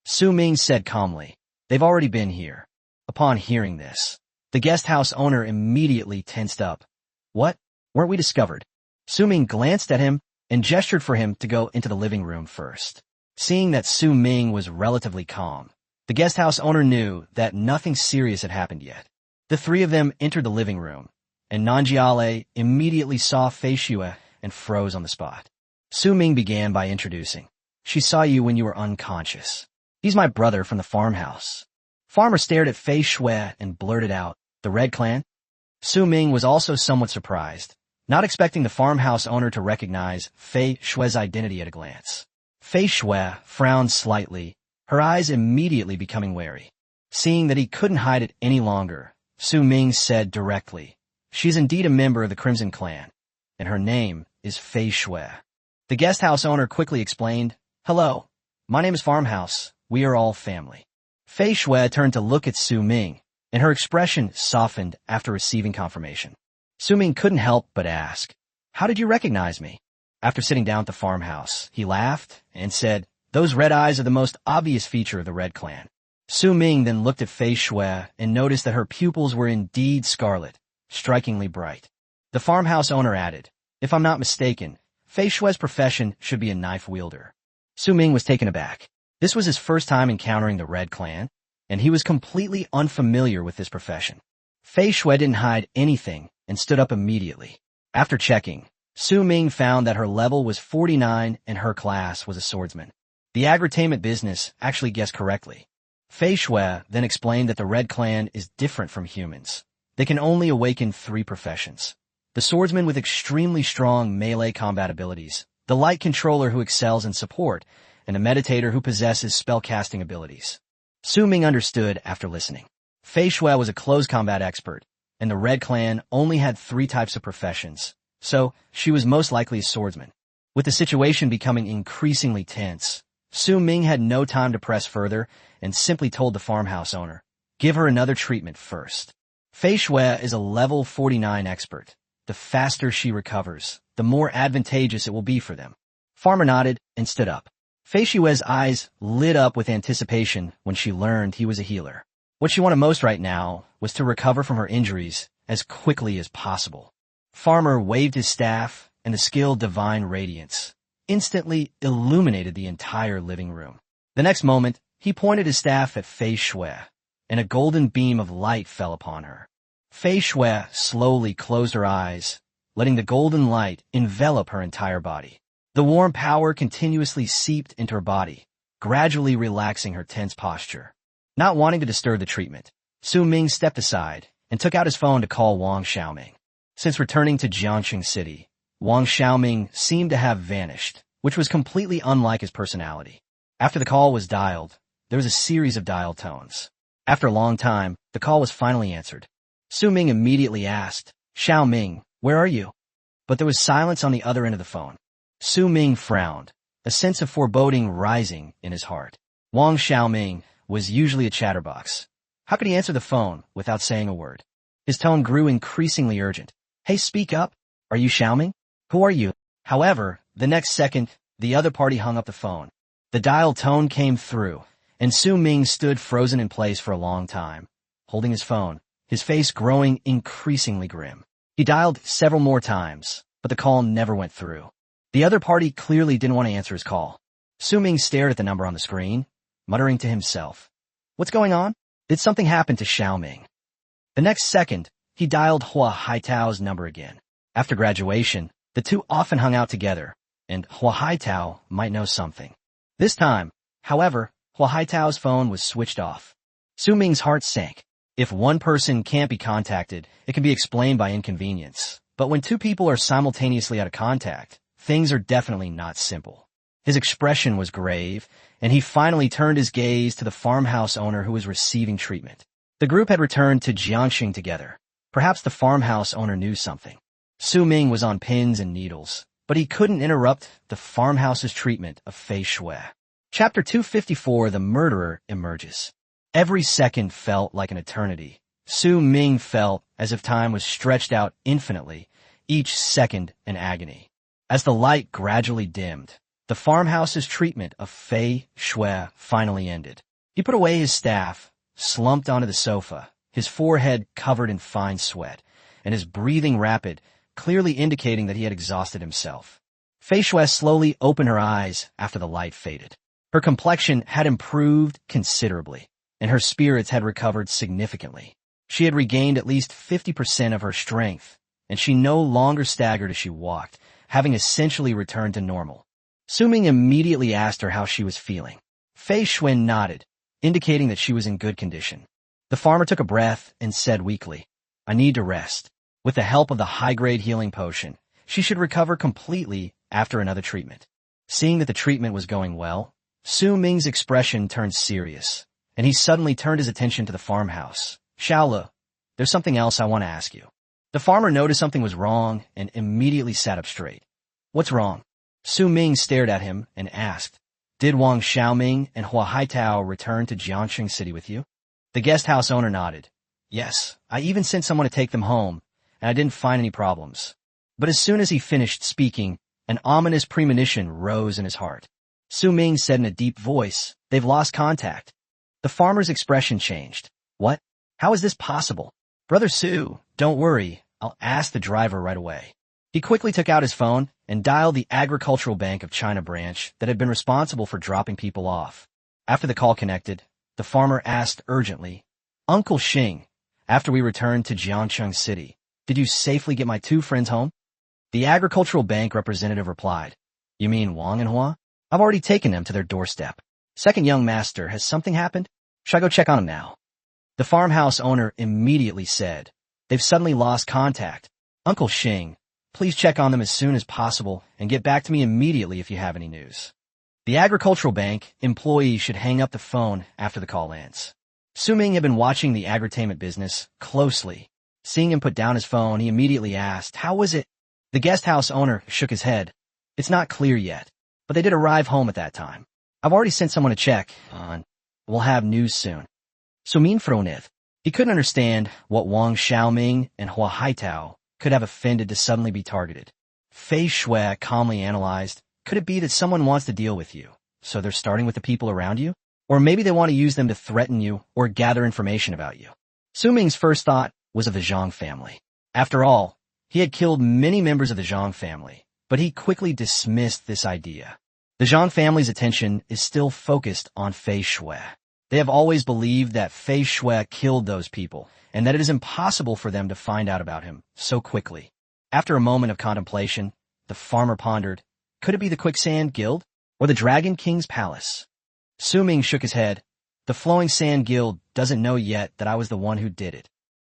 Su Ming said calmly, "They've already been here." Upon hearing this, the guest house owner immediately tensed up. "What? Weren't we discovered?" Su Ming glanced at him and gestured for him to go into the living room first. Seeing that Su Ming was relatively calm, the guest house owner knew that nothing serious had happened yet. The three of them entered the living room, and Nanjiale immediately saw Fei Shui and froze on the spot. Su Ming began by introducing, "She saw you when you were unconscious. He's my brother from the farmhouse." Farmer stared at Fei Shui and blurted out, "The Red Clan?" Su Ming was also somewhat surprised, not expecting the farmhouse owner to recognize Fei Shui's identity at a glance. Fei Shui frowned slightly, her eyes immediately becoming wary. Seeing that he couldn't hide it any longer, Su Ming said directly, "She's indeed a member of the Crimson Clan, and her name is Fei Shui." The guest house owner quickly explained, "Hello, my name is Farmhouse. We are all family." Fei Shui turned to look at Su Ming, and her expression softened after receiving confirmation. Su Ming couldn't help but ask, "How did you recognize me?" After sitting down at the farmhouse, he laughed and said, "Those red eyes are the most obvious feature of the Red Clan." Su Ming then looked at Fei Shui and noticed that her pupils were indeed scarlet, strikingly bright. The farmhouse owner added, "If I'm not mistaken, Fei Shui's profession should be a knife wielder." Su Ming was taken aback. This was his first time encountering the Red Clan, and he was completely unfamiliar with this profession. Fei Shui didn't hide anything and stood up immediately. After checking, Su Ming found that her level was 49 and her class was a swordsman. The agritainment business actually guessed correctly. Fei Shui then explained that the Red Clan is different from humans. They can only awaken 3 professions. The swordsman with extremely strong melee combat abilities, the light controller who excels in support, and a meditator who possesses spellcasting abilities. Su Ming understood after listening. Fei Shui was a close combat expert, and the Red Clan only had 3 types of professions, so she was most likely a swordsman. With the situation becoming increasingly tense, Su Ming had no time to press further and simply told the farmhouse owner, "Give her another treatment first." Fei Shui is a level 49 expert. The faster she recovers, the more advantageous it will be for them. Farmer nodded and stood up. Fei Shui's eyes lit up with anticipation when she learned he was a healer. What she wanted most right now was to recover from her injuries as quickly as possible. Farmer waved his staff, and the skill Divine Radiance instantly illuminated the entire living room. The next moment, he pointed his staff at Fei Shui, and a golden beam of light fell upon her. Fei Shui slowly closed her eyes, letting the golden light envelop her entire body. The warm power continuously seeped into her body, gradually relaxing her tense posture. Not wanting to disturb the treatment, Su Ming stepped aside and took out his phone to call Wang Xiaoming. Since returning to Jiangxing City, Wang Xiaoming seemed to have vanished, which was completely unlike his personality. After the call was dialed, there was a series of dial tones. After a long time, the call was finally answered. Su Ming immediately asked, "Xiaoming, where are you?" But there was silence on the other end of the phone. Su Ming frowned, a sense of foreboding rising in his heart. Wang Xiaoming was usually a chatterbox. How could he answer the phone without saying a word? His tone grew increasingly urgent. "Hey, speak up. Are you Xiaoming? Who are you?" However, the next second, the other party hung up the phone. The dial tone came through, and Su Ming stood frozen in place for a long time, holding his phone, his face growing increasingly grim. He dialed several more times, but the call never went through. The other party clearly didn't want to answer his call. Su Ming stared at the number on the screen, muttering to himself, "What's going on? Did something happen to Xiaoming?" The next second, he dialed Hua Haitao's number again. After graduation, the two often hung out together, and Hua Haitao might know something. This time, however, Hua Haitao's phone was switched off. Su Ming's heart sank. If one person can't be contacted, it can be explained by inconvenience. But when 2 people are simultaneously out of contact, things are definitely not simple. His expression was grave, and he finally turned his gaze to the farmhouse owner who was receiving treatment. The group had returned to Jiangxing together. Perhaps the farmhouse owner knew something. Su Ming was on pins and needles, but he couldn't interrupt the farmhouse's treatment of Fei Shui. Chapter 254, The Murderer Emerges. Every second felt like an eternity. Su Ming felt as if time was stretched out infinitely, each second an agony. As the light gradually dimmed, the farmhouse's treatment of Fei Shui finally ended. He put away his staff, slumped onto the sofa, his forehead covered in fine sweat, and his breathing rapid, clearly indicating that he had exhausted himself. Fei Shui slowly opened her eyes after the light faded. Her complexion had improved considerably, and her spirits had recovered significantly. She had regained at least 50% of her strength, and she no longer staggered as she walked, having essentially returned to normal. Su Ming immediately asked her how she was feeling. Fei Shui nodded, indicating that she was in good condition. The farmer took a breath and said weakly, "I need to rest. With the help of the high-grade healing potion, she should recover completely after another treatment." Seeing that the treatment was going well, Su Ming's expression turned serious, and he suddenly turned his attention to the farmhouse. "Xiaole, there's something else I want to ask you." The farmer noticed something was wrong and immediately sat up straight. "What's wrong?" Su Ming stared at him and asked, "Did Wang Xiaoming and Hua Haitao return to Jiangxing City with you?" The guest house owner nodded. "Yes, I even sent someone to take them home, and I didn't find any problems." But as soon as he finished speaking, an ominous premonition rose in his heart. Su Ming said in a deep voice, "They've lost contact." The farmer's expression changed. "What? How is this possible?" "Brother Su, don't worry. I'll ask the driver right away." He quickly took out his phone and dialed the Agricultural Bank of China branch that had been responsible for dropping people off. After the call connected, the farmer asked urgently, "Uncle Xing, after we returned to Jiangcheng City, did you safely get my 2 friends home?" The Agricultural Bank representative replied, "You mean Wang and Hua? I've already taken them to their doorstep. Second young master, has something happened? Should I go check on them now?" The farmhouse owner immediately said, "They've suddenly lost contact. Uncle Xing, please check on them as soon as possible and get back to me immediately if you have any news." The Agricultural Bank employee should hang up the phone after the call ends. Su Ming had been watching the agritainment business closely. Seeing him put down his phone, he immediately asked, "How was it?" The guest house owner shook his head. "It's not clear yet, but they did arrive home at that time. I've already sent someone to check on. We'll have news soon." Su Ming froned. He couldn't understand what Wang Xiaoming and Hua Haitao could have offended to suddenly be targeted. Fei Shui calmly analyzed, could it be that someone wants to deal with you, so they're starting with the people around you? Or maybe they want to use them to threaten you or gather information about you. Su Ming's first thought was of the Zhang family. After all, he had killed many members of the Zhang family, but he quickly dismissed this idea. The Zhang family's attention is still focused on Fei Shui. They have always believed that Fei Shui killed those people, and that it is impossible for them to find out about him so quickly. After a moment of contemplation, the farmer pondered, could it be the Quicksand Guild or the Dragon King's palace? Su Ming shook his head. The Flowing Sand Guild doesn't know yet that I was the one who did it.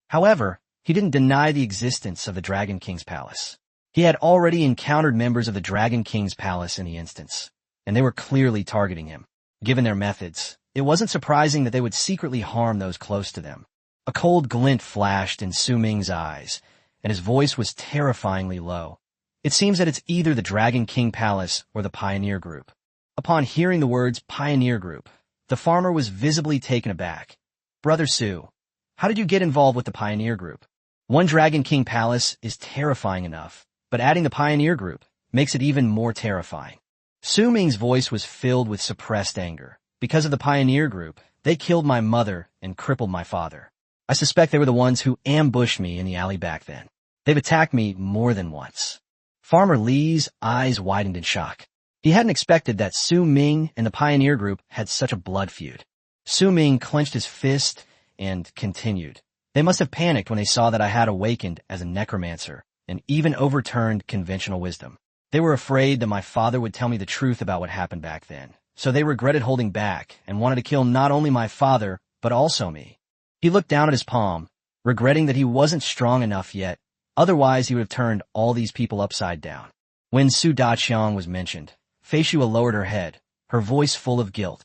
However, he didn't deny the existence of the Dragon King's palace. He had already encountered members of the Dragon King's palace in the instance, and they were clearly targeting him. Given their methods, it wasn't surprising that they would secretly harm those close to them. A cold glint flashed in Su Ming's eyes, and his voice was terrifyingly low. It seems that it's either the Dragon King Palace or the Pioneer Group. Upon hearing the words Pioneer Group, the farmer was visibly taken aback. Brother Su, how did you get involved with the Pioneer Group? One Dragon King Palace is terrifying enough, but adding the Pioneer Group makes it even more terrifying. Su Ming's voice was filled with suppressed anger. Because of the Pioneer Group, they killed my mother and crippled my father. I suspect they were the ones who ambushed me in the alley back then. They've attacked me more than once. Farmer Li's eyes widened in shock. He hadn't expected that Su Ming and the Pioneer Group had such a blood feud. Su Ming clenched his fist and continued. They must have panicked when they saw that I had awakened as a necromancer and even overturned conventional wisdom. They were afraid that my father would tell me the truth about what happened back then, so they regretted holding back and wanted to kill not only my father, but also me. He looked down at his palm, regretting that he wasn't strong enough yet, otherwise he would have turned all these people upside down. When Su Daqiang was mentioned, Fei Shui lowered her head, her voice full of guilt.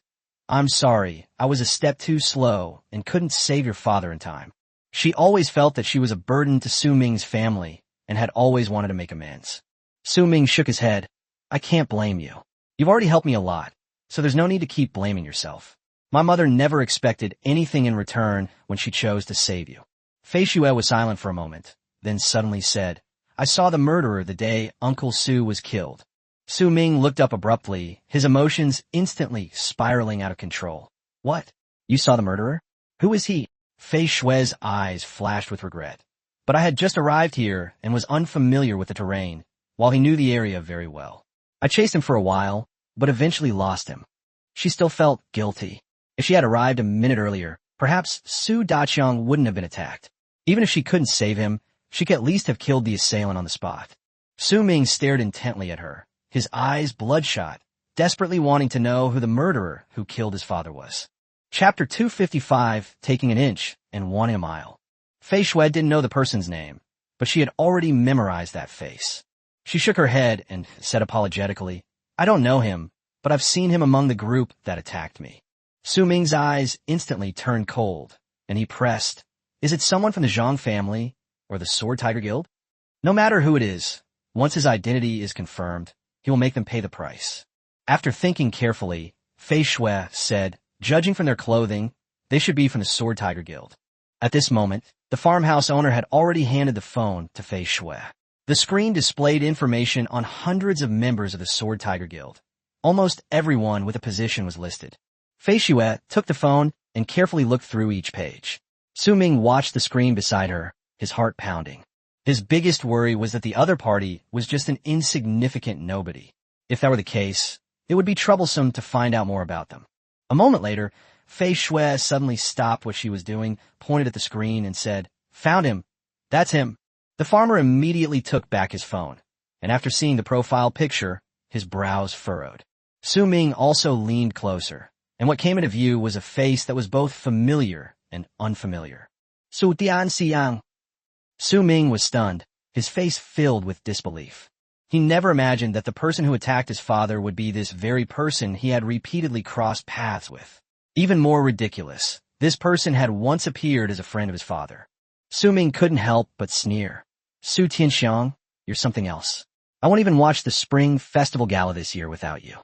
"I'm sorry, I was a step too slow and couldn't save your father in time." She always felt that she was a burden to Su Ming's family and had always wanted to make amends. Su Ming shook his head. "I can't blame you. You've already helped me a lot, so there's no need to keep blaming yourself. My mother never expected anything in return when she chose to save you." Fei Shui was silent for a moment, then suddenly said, "I saw the murderer the day Uncle Su was killed." Su Ming looked up abruptly, his emotions instantly spiraling out of control. "What? You saw the murderer? Who is he?" Fei Shui's eyes flashed with regret. "But I had just arrived here and was unfamiliar with the terrain, while he knew the area very well. I chased him for a while, but eventually lost him." She still felt guilty. If she had arrived a minute earlier, perhaps Su Daqiang wouldn't have been attacked. Even if she couldn't save him, she could at least have killed the assailant on the spot. Su Ming stared intently at her, his eyes bloodshot, desperately wanting to know who the murderer who killed his father was. Chapter 255, Taking an Inch and Wanting a Mile. Fei Shui didn't know the person's name, but she had already memorized that face. She shook her head and said apologetically, "I don't know him, but I've seen him among the group that attacked me." Su Ming's eyes instantly turned cold, and he pressed, "Is it someone from the Zhang family or the Sword Tiger Guild?" "No matter who it is, once his identity is confirmed, he will make them pay the price." After thinking carefully, Fei Shui said, "Judging from their clothing, they should be from the Sword Tiger Guild." At this moment, the farmhouse owner had already handed the phone to Fei Shui. The screen displayed information on hundreds of members of the Sword Tiger Guild. Almost everyone with a position was listed. Fei Shui took the phone and carefully looked through each page. Su Ming watched the screen beside her, his heart pounding. His biggest worry was that the other party was just an insignificant nobody. If that were the case, it would be troublesome to find out more about them. A moment later, Fei Shui suddenly stopped what she was doing, pointed at the screen, and said, "Found him. That's him." The farmer immediately took back his phone, and after seeing the profile picture, his brows furrowed. Su Ming also leaned closer, and what came into view was a face that was both familiar and unfamiliar. Su Tianxiang. Su Ming was stunned, his face filled with disbelief. He never imagined that the person who attacked his father would be this very person he had repeatedly crossed paths with. Even more ridiculous, this person had once appeared as a friend of his father. Su Ming couldn't help but sneer. "Su Tianxiang, you're something else. I won't even watch the Spring Festival Gala this year without you."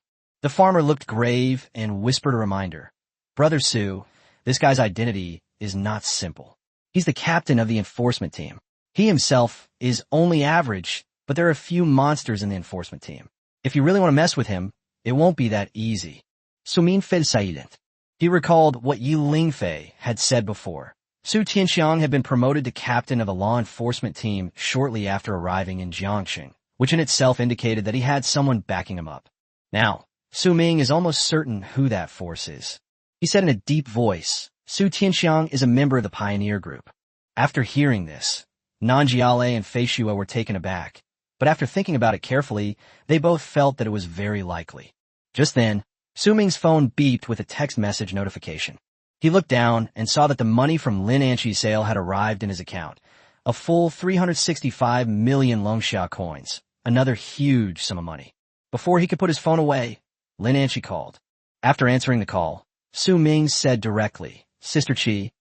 The farmer looked grave and whispered a reminder. "Brother Su, this guy's identity is not simple. He's the captain of the enforcement team. He himself is only average, but there are a few monsters in the enforcement team. If you really want to mess with him, it won't be that easy." Su Ming felt silent. He recalled what Yi Lingfei had said before. Su Tianxiang had been promoted to captain of a law enforcement team shortly after arriving in Jiangxing, which in itself indicated that he had someone backing him up. Now, Su Ming is almost certain who that force is. He said in a deep voice, "Su Tianxiang is a member of the Pioneer Group." After hearing this, Nanjiale and Fei Shui were taken aback, but after thinking about it carefully, they both felt that it was very likely. Just then, Su Ming's phone beeped with a text message notification. He looked down and saw that the money from Lin Anqi's sale had arrived in his account, a full 365 million Longxia coins, another huge sum of money. Before he could put his phone away, Lin Anqi called. After answering the call, Su Ming said directly, "Sister Qi,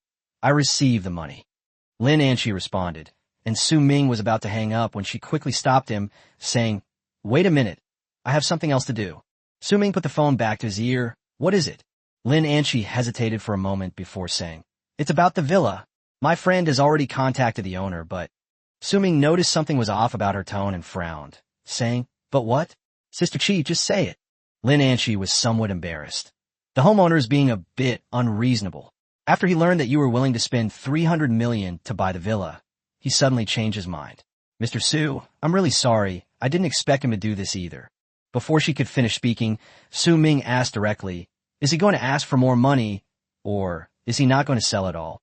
I received the money." Lin Anqi responded, and Su Ming was about to hang up when she quickly stopped him, saying, "Wait a minute, I have something else to do." Su Ming put the phone back to his ear. "What is it?" Lin Anqi hesitated for a moment before saying, "It's about the villa. My friend has already contacted the owner, but..." Su Ming noticed something was off about her tone and frowned, saying, "But what? Sister Qi, just say it." Lin Anqi was somewhat embarrassed. "The homeowner is being a bit unreasonable. After he learned that you were willing to spend 300 million to buy the villa, he suddenly changed his mind. Mr. Su, I'm really sorry. I didn't expect him to do this either." Before she could finish speaking, Su Ming asked directly, "Is he going to ask for more money, or is he not going to sell at all?"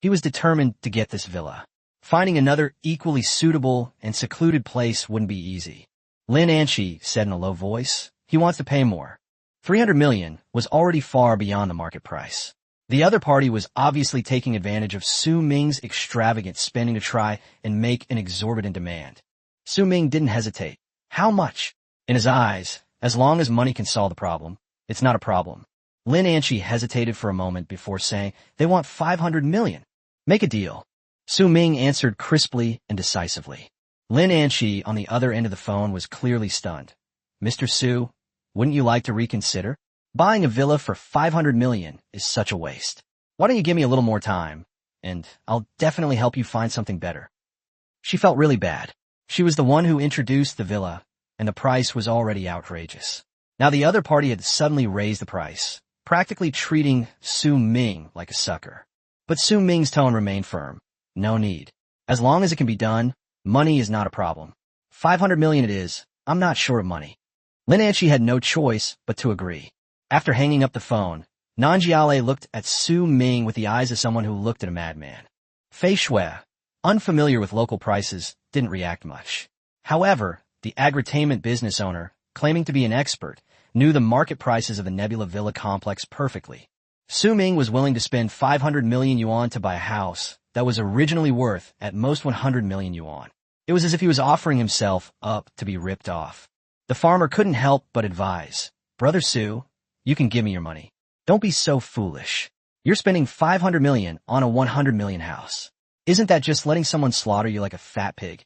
He was determined to get this villa. Finding another equally suitable and secluded place wouldn't be easy. Lin Anqi said in a low voice, "He wants to pay more." 300 million was already far beyond the market price. The other party was obviously taking advantage of Su Ming's extravagant spending to try and make an exorbitant demand. Su Ming didn't hesitate. "How much?" In his eyes, as long as money can solve the problem, it's not a problem. Lin Anqi hesitated for a moment before saying, "They want 500 million. Make a deal." Su Ming answered crisply and decisively. Lin Anqi on the other end of the phone was clearly stunned. "Mr. Su, wouldn't you like to reconsider? Buying a villa for 500 million is such a waste. Why don't you give me a little more time, and I'll definitely help you find something better." She felt really bad. She was the one who introduced the villa, and the price was already outrageous. Now the other party had suddenly raised the price, practically treating Su Ming like a sucker. But Su Ming's tone remained firm. "No need. As long as it can be done, money is not a problem. 500 million it is. I'm not short of money." Lin Anqi had no choice but to agree. After hanging up the phone, Nanjiale looked at Su Ming with the eyes of someone who looked at a madman. Fei Shui, unfamiliar with local prices, didn't react much. However, the agritainment business owner, claiming to be an expert, knew the market prices of the Nebula Villa complex perfectly. Su Ming was willing to spend 500 million yuan to buy a house that was originally worth at most 100 million yuan. It was as if he was offering himself up to be ripped off. The farmer couldn't help but advise, "Brother Su, you can give me your money. Don't be so foolish. You're spending 500 million on a 100 million house. Isn't that just letting someone slaughter you like a fat pig?"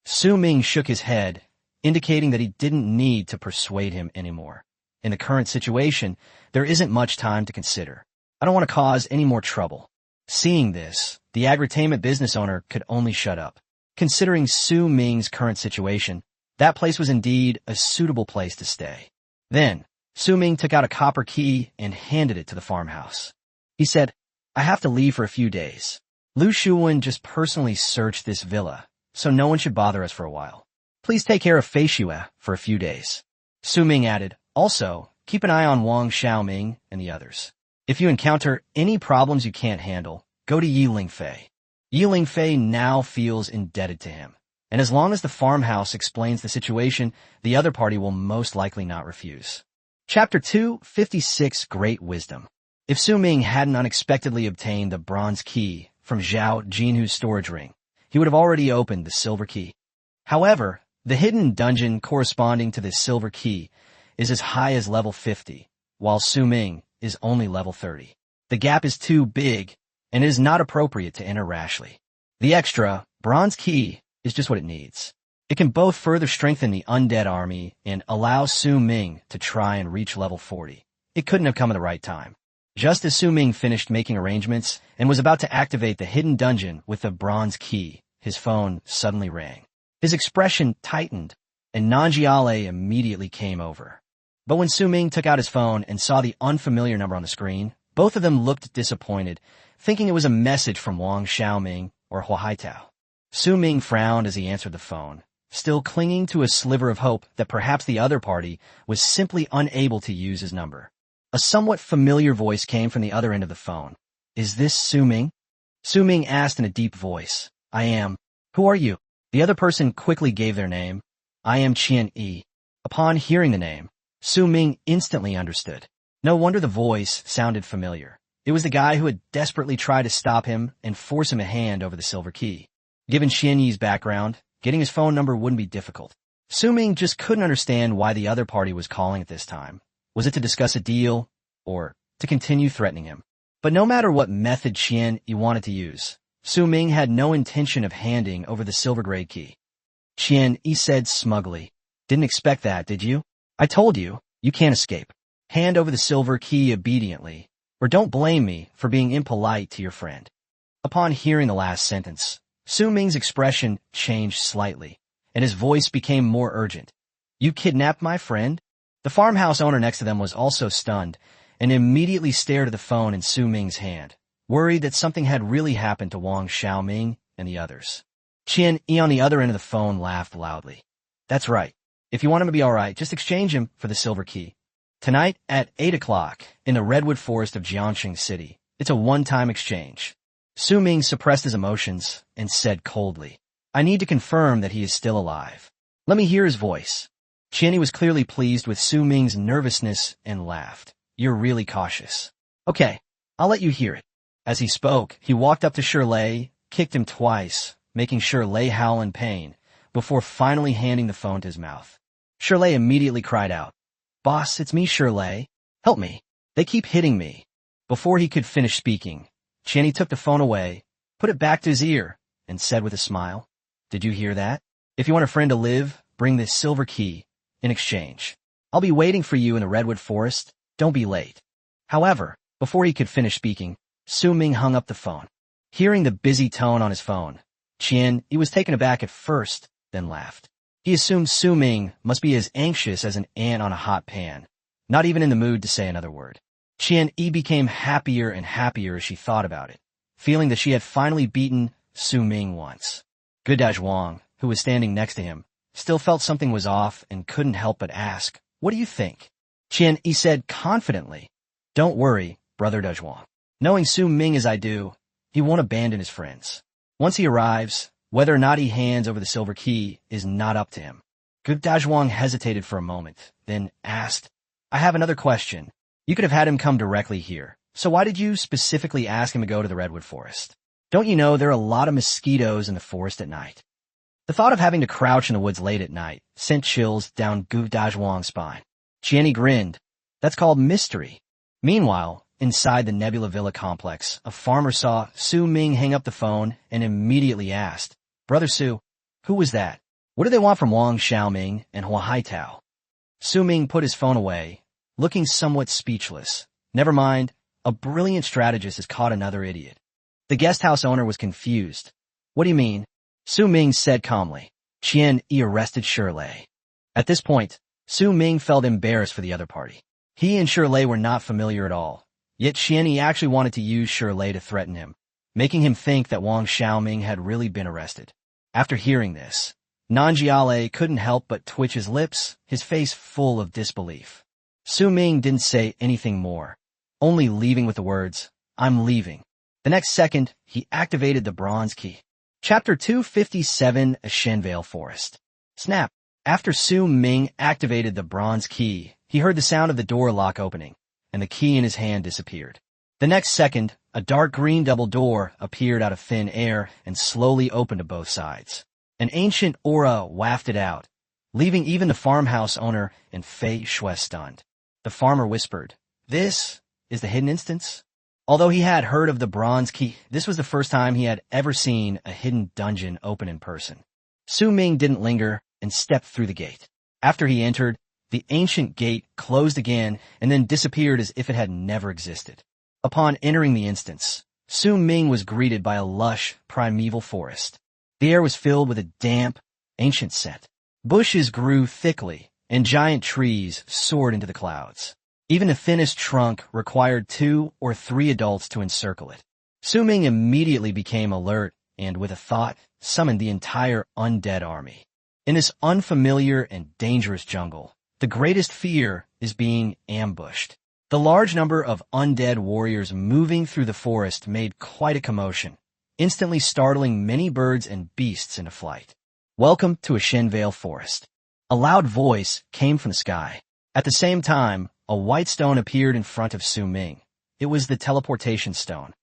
Su Ming shook his head, indicating that he didn't need to persuade him anymore. In the current situation, there isn't much time to consider. I don't want to cause any more trouble. Seeing this, the agritainment business owner could only shut up. Considering Su Ming's current situation, that place was indeed a suitable place to stay. Then, Su Ming took out a copper key and handed it to the farmhouse. He said, "I have to leave for a few days. Lu Shuwen just personally searched this villa, so no one should bother us for a while. Please take care of Fei Xue for a few days. Su Ming added, also, keep an eye on Wang Xiaoming and the others. If you encounter any problems you can't handle, go to Yi Lingfei. Yi Lingfei now feels indebted to him, and as long as the farmhouse explains the situation, the other party will most likely not refuse. Chapter 256 Great Wisdom. If Su Ming hadn't unexpectedly obtained the bronze key from Zhao Jinhu's storage ring, he would have already opened the silver key. However, the hidden dungeon corresponding to this silver key is as high as level 50, while Su Ming is only level 30. The gap is too big, and it is not appropriate to enter rashly. The extra, bronze key, is just what it needs. It can both further strengthen the undead army and allow Su Ming to try and reach level 40. It couldn't have come at the right time. Just as Su Ming finished making arrangements and was about to activate the hidden dungeon with the bronze key, his phone suddenly rang. His expression tightened, and Nanjiale immediately came over. But when Su Ming took out his phone and saw the unfamiliar number on the screen, both of them looked disappointed, thinking it was a message from Wang Xiaoming or Hua Haitao. Su Ming frowned as he answered the phone, still clinging to a sliver of hope that perhaps the other party was simply unable to use his number. A somewhat familiar voice came from the other end of the phone. Is this Su Ming? Su Ming asked in a deep voice. I am. Who are you? The other person quickly gave their name. I am Qian Yi. Upon hearing the name, Su Ming instantly understood. No wonder the voice sounded familiar. It was the guy who had desperately tried to stop him and force him a hand over the silver key. Given Qian Yi's background, getting his phone number wouldn't be difficult. Su Ming just couldn't understand why the other party was calling at this time. Was it to discuss a deal, or to continue threatening him? But no matter what method Qian Yi wanted to use, Su Ming had no intention of handing over the silver gray key. Qian Yi said smugly, Didn't expect that, did you? I told you, you can't escape. Hand over the silver key obediently, or don't blame me for being impolite to your friend. Upon hearing the last sentence, Su Ming's expression changed slightly, and his voice became more urgent. You kidnapped my friend? The farmhouse owner next to them was also stunned, and immediately stared at the phone in Su Ming's hand, worried that something had really happened to Wang Xiaoming and the others. Qian Yi on the other end of the phone laughed loudly. That's right. If you want him to be all right, just exchange him for the silver key. Tonight at 8 o'clock in the redwood forest of Jiangxing City, it's a one-time exchange. Su Ming suppressed his emotions and said coldly, I need to confirm that he is still alive. Let me hear his voice. Qian Yi was clearly pleased with Su Ming's nervousness and laughed. You're really cautious. Okay, I'll let you hear it. As he spoke, he walked up to Shirley, kicked him twice, making Shirley howl in pain, before finally handing the phone to his mouth. Shirley immediately cried out, Boss, it's me, Shirley. Help me. They keep hitting me. Before he could finish speaking, Qian Yi took the phone away, put it back to his ear, and said with a smile, Did you hear that? If you want a friend to live, bring this silver key in exchange. I'll be waiting for you in the redwood forest. Don't be late. However, before he could finish speaking, Su Ming hung up the phone. Hearing the busy tone on his phone, Qian Yi was taken aback at first, then laughed. He assumed Su Ming must be as anxious as an ant on a hot pan, not even in the mood to say another word. Qian Yi became happier and happier as she thought about it, feeling that she had finally beaten Su Ming once. Gudash Wang, who was standing next to him, still felt something was off and couldn't help but ask, What do you think? Qian Yi said confidently, Don't worry, Brother Dezhuang. Knowing Su Ming as I do, he won't abandon his friends. Once he arrives, whether or not he hands over the silver key is not up to him. Dezhuang hesitated for a moment, then asked, I have another question. You could have had him come directly here, so why did you specifically ask him to go to the redwood forest? Don't you know there are a lot of mosquitoes in the forest at night? The thought of having to crouch in the woods late at night sent chills down Dezhuang's spine. Qian Yi grinned. That's called mystery. Meanwhile, inside the Nebula Villa complex, a farmer saw Su Ming hang up the phone and immediately asked, Brother Su, who was that? What do they want from Wang Xiaoming and Hua Haitao? Su Ming put his phone away, looking somewhat speechless. Never mind, a brilliant strategist has caught another idiot. The guest house owner was confused. What do you mean? Su Ming said calmly. Qian Yi arrested Shirley. At this point, Su Ming felt embarrassed for the other party. He and Shirley were not familiar at all, yet Qian Yi actually wanted to use Shirley to threaten him, making him think that Wang Xiaoming had really been arrested. After hearing this, Nanjiale couldn't help but twitch his lips, his face full of disbelief. Su Ming didn't say anything more, only leaving with the words, "I'm leaving." The next second, he activated the bronze key. Chapter 257, A Shenvale Forest. Snap. After Su Ming activated the bronze key, he heard the sound of the door lock opening, and the key in his hand disappeared. The next second, a dark green double door appeared out of thin air and slowly opened to both sides. An ancient aura wafted out, leaving even the farmhouse owner and Fei Shui stunned. The farmer whispered, "This is the hidden instance?" Although he had heard of the bronze key, this was the first time he had ever seen a hidden dungeon open in person. Su Ming didn't linger and stepped through the gate. After he entered, the ancient gate closed again and then disappeared as if it had never existed. Upon entering the instance, Su Ming was greeted by a lush, primeval forest. The air was filled with a damp, ancient scent. Bushes grew thickly, and giant trees soared into the clouds. Even the thinnest trunk required 2 or 3 adults to encircle it. Su Ming immediately became alert and, with a thought, summoned the entire undead army. In this unfamiliar and dangerous jungle, the greatest fear is being ambushed. The large number of undead warriors moving through the forest made quite a commotion, instantly startling many birds and beasts into flight. "Welcome to a Shenvale forest." A loud voice came from the sky. At the same time, a white stone appeared in front of Su Ming. It was the teleportation stone.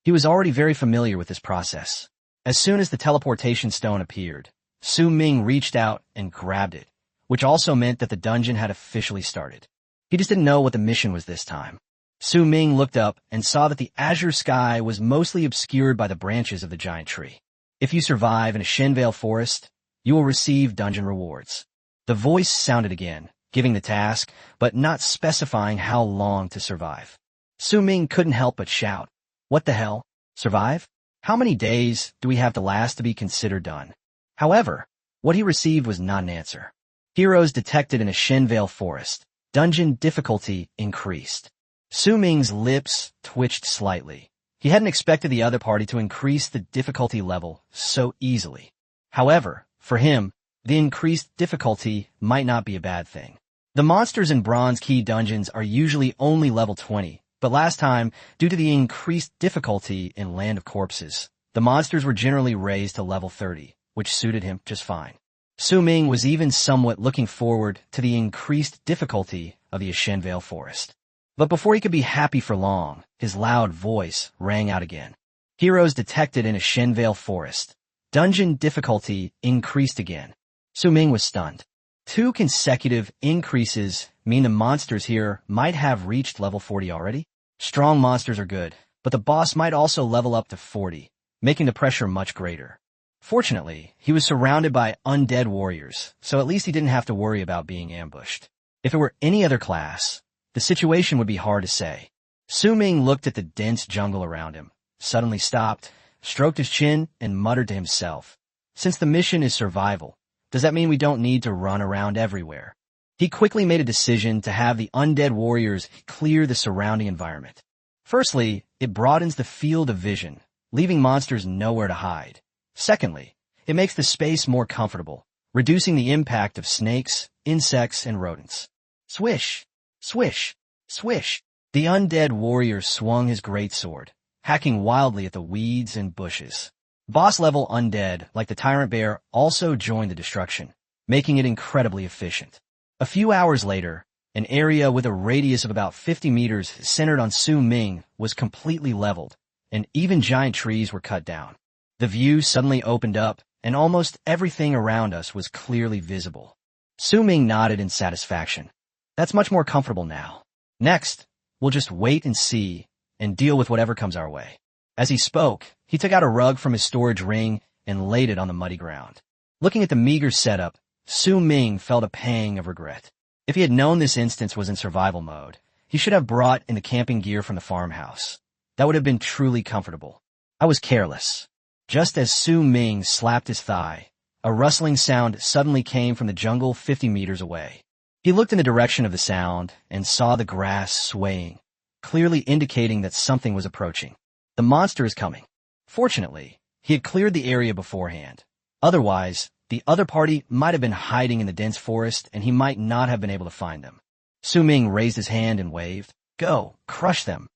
He was already very familiar with this process. As soon as the teleportation stone appeared, Su Ming reached out and grabbed it, which also meant that the dungeon had officially started. He just didn't know what the mission was this time. Su Ming looked up and saw that the azure sky was mostly obscured by the branches of the giant tree. If you survive in a Shenvale forest, you will receive dungeon rewards. The voice sounded again, giving the task, but not specifying how long to survive. Su Ming couldn't help but shout, "What the hell? Survive? How many days do we have to last to be considered done?" However, what he received was not an answer. Heroes detected in a Shenvale forest. Dungeon difficulty increased. Su Ming's lips twitched slightly. He hadn't expected the other party to increase the difficulty level so easily. However, for him, the increased difficulty might not be a bad thing. The monsters in Bronze Key dungeons are usually only level 20, but last time, due to the increased difficulty in Land of Corpses, the monsters were generally raised to level 30, which suited him just fine. Su Ming was even somewhat looking forward to the increased difficulty of the Shenvale forest. But before he could be happy for long, his loud voice rang out again. Heroes detected in a Shenvale forest. Dungeon difficulty increased again. Su Ming was stunned. 2 consecutive increases mean the monsters here might have reached level 40 already. Strong monsters are good, but the boss might also level up to 40, making the pressure much greater. Fortunately, he was surrounded by undead warriors, so at least he didn't have to worry about being ambushed. If it were any other class, the situation would be hard to say. Su Ming looked at the dense jungle around him, suddenly stopped, stroked his chin, and muttered to himself, "Since the mission is survival, does that mean we don't need to run around everywhere?" He quickly made a decision to have the undead warriors clear the surrounding environment. Firstly, it broadens the field of vision, leaving monsters nowhere to hide. Secondly, it makes the space more comfortable, reducing the impact of snakes, insects, and rodents. Swish! Swish! Swish! The undead warrior swung his greatsword, hacking wildly at the weeds and bushes. Boss-level undead, like the Tyrant Bear, also joined the destruction, making it incredibly efficient. A few hours later, an area with a radius of about 50 meters centered on Su Ming was completely leveled, and even giant trees were cut down. The view suddenly opened up, and almost everything around us was clearly visible. Su Ming nodded in satisfaction. "That's much more comfortable now. Next, we'll just wait and see, and deal with whatever comes our way." As he spoke, he took out a rug from his storage ring and laid it on the muddy ground. Looking at the meager setup, Su Ming felt a pang of regret. If he had known this instance was in survival mode, he should have brought in the camping gear from the farmhouse. That would have been truly comfortable. I was careless. Just as Su Ming slapped his thigh, a rustling sound suddenly came from the jungle 50 meters away. He looked in the direction of the sound and saw the grass swaying, clearly indicating that something was approaching. The monster is coming. Fortunately, he had cleared the area beforehand. Otherwise, the other party might have been hiding in the dense forest and he might not have been able to find them. Su Ming raised his hand and waved. Go, crush them.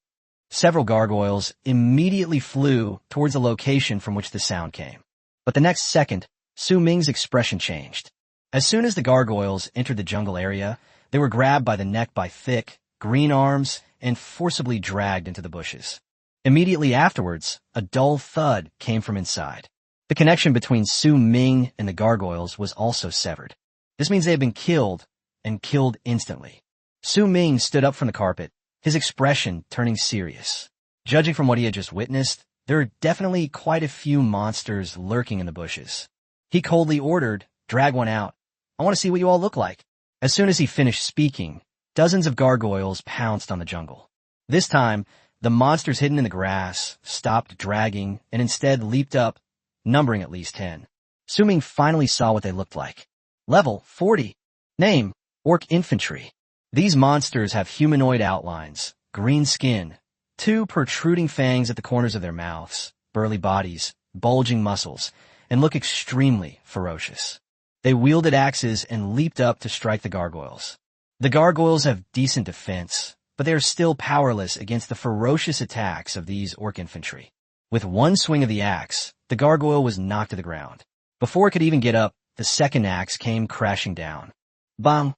Several gargoyles immediately flew towards the location from which the sound came. But the next second, Su Ming's expression changed. As soon as the gargoyles entered the jungle area, they were grabbed by the neck by thick, green arms and forcibly dragged into the bushes. Immediately afterwards, a dull thud came from inside. The connection between Su Ming and the gargoyles was also severed. This means they had been killed, and killed instantly. Su Ming stood up from the carpet, his expression turning serious. Judging from what he had just witnessed, there are definitely quite a few monsters lurking in the bushes. He coldly ordered, drag one out. I want to see what you all look like. As soon as he finished speaking, dozens of gargoyles pounced on the jungle. This time, the monsters hidden in the grass stopped dragging and instead leaped up, numbering at least 10. Su Ming finally saw what they looked like. Level 40. Name, Orc Infantry. These monsters have humanoid outlines, green skin, 2 protruding fangs at the corners of their mouths, burly bodies, bulging muscles, and look extremely ferocious. They wielded axes and leaped up to strike the gargoyles. The gargoyles have decent defense, but they are still powerless against the ferocious attacks of these orc infantry. With one swing of the axe, the gargoyle was knocked to the ground. Before it could even get up, the second axe came crashing down. Bang!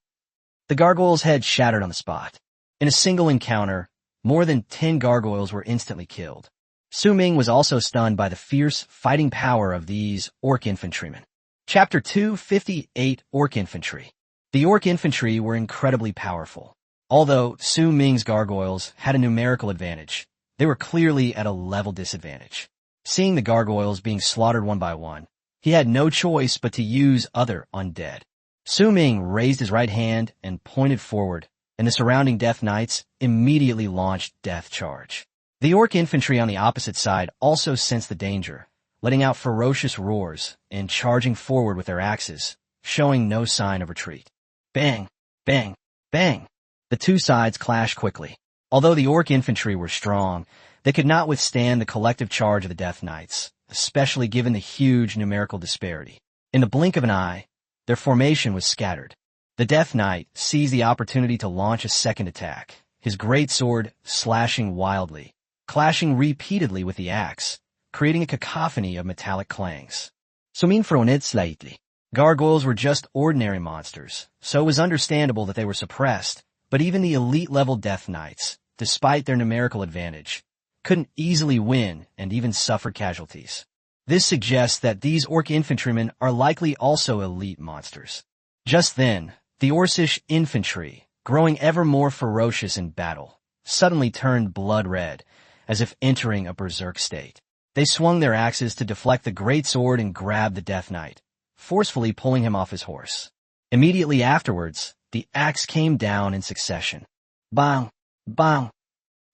The gargoyle's head shattered on the spot. In a single encounter, more than 10 gargoyles were instantly killed. Su Ming was also stunned by the fierce fighting power of these orc infantrymen. Chapter 258 Orc Infantry. The orc infantry were incredibly powerful. Although Su Ming's gargoyles had a numerical advantage, they were clearly at a level disadvantage. Seeing the gargoyles being slaughtered one by one, he had no choice but to use other undead. Su Ming raised his right hand and pointed forward, and the surrounding Death Knights immediately launched Death Charge. The orc infantry on the opposite side also sensed the danger, letting out ferocious roars and charging forward with their axes, showing no sign of retreat. Bang! Bang! Bang! The two sides clashed quickly. Although the orc infantry were strong, they could not withstand the collective charge of the Death Knights, especially given the huge numerical disparity. In the blink of an eye, their formation was scattered. The Death Knight seized the opportunity to launch a second attack, his great sword slashing wildly, clashing repeatedly with the axe, creating a cacophony of metallic clangs. Sumin froned slightly. Gargoyles were just ordinary monsters, so it was understandable that they were suppressed, but even the elite-level Death Knights, despite their numerical advantage, couldn't easily win and even suffered casualties. This suggests that these orc infantrymen are likely also elite monsters. Just then, the Orcish infantry, growing ever more ferocious in battle, suddenly turned blood red, as if entering a berserk state. They swung their axes to deflect the great sword and grab the Death Knight, forcefully pulling him off his horse. Immediately afterwards, the axe came down in succession. Bang! Bang!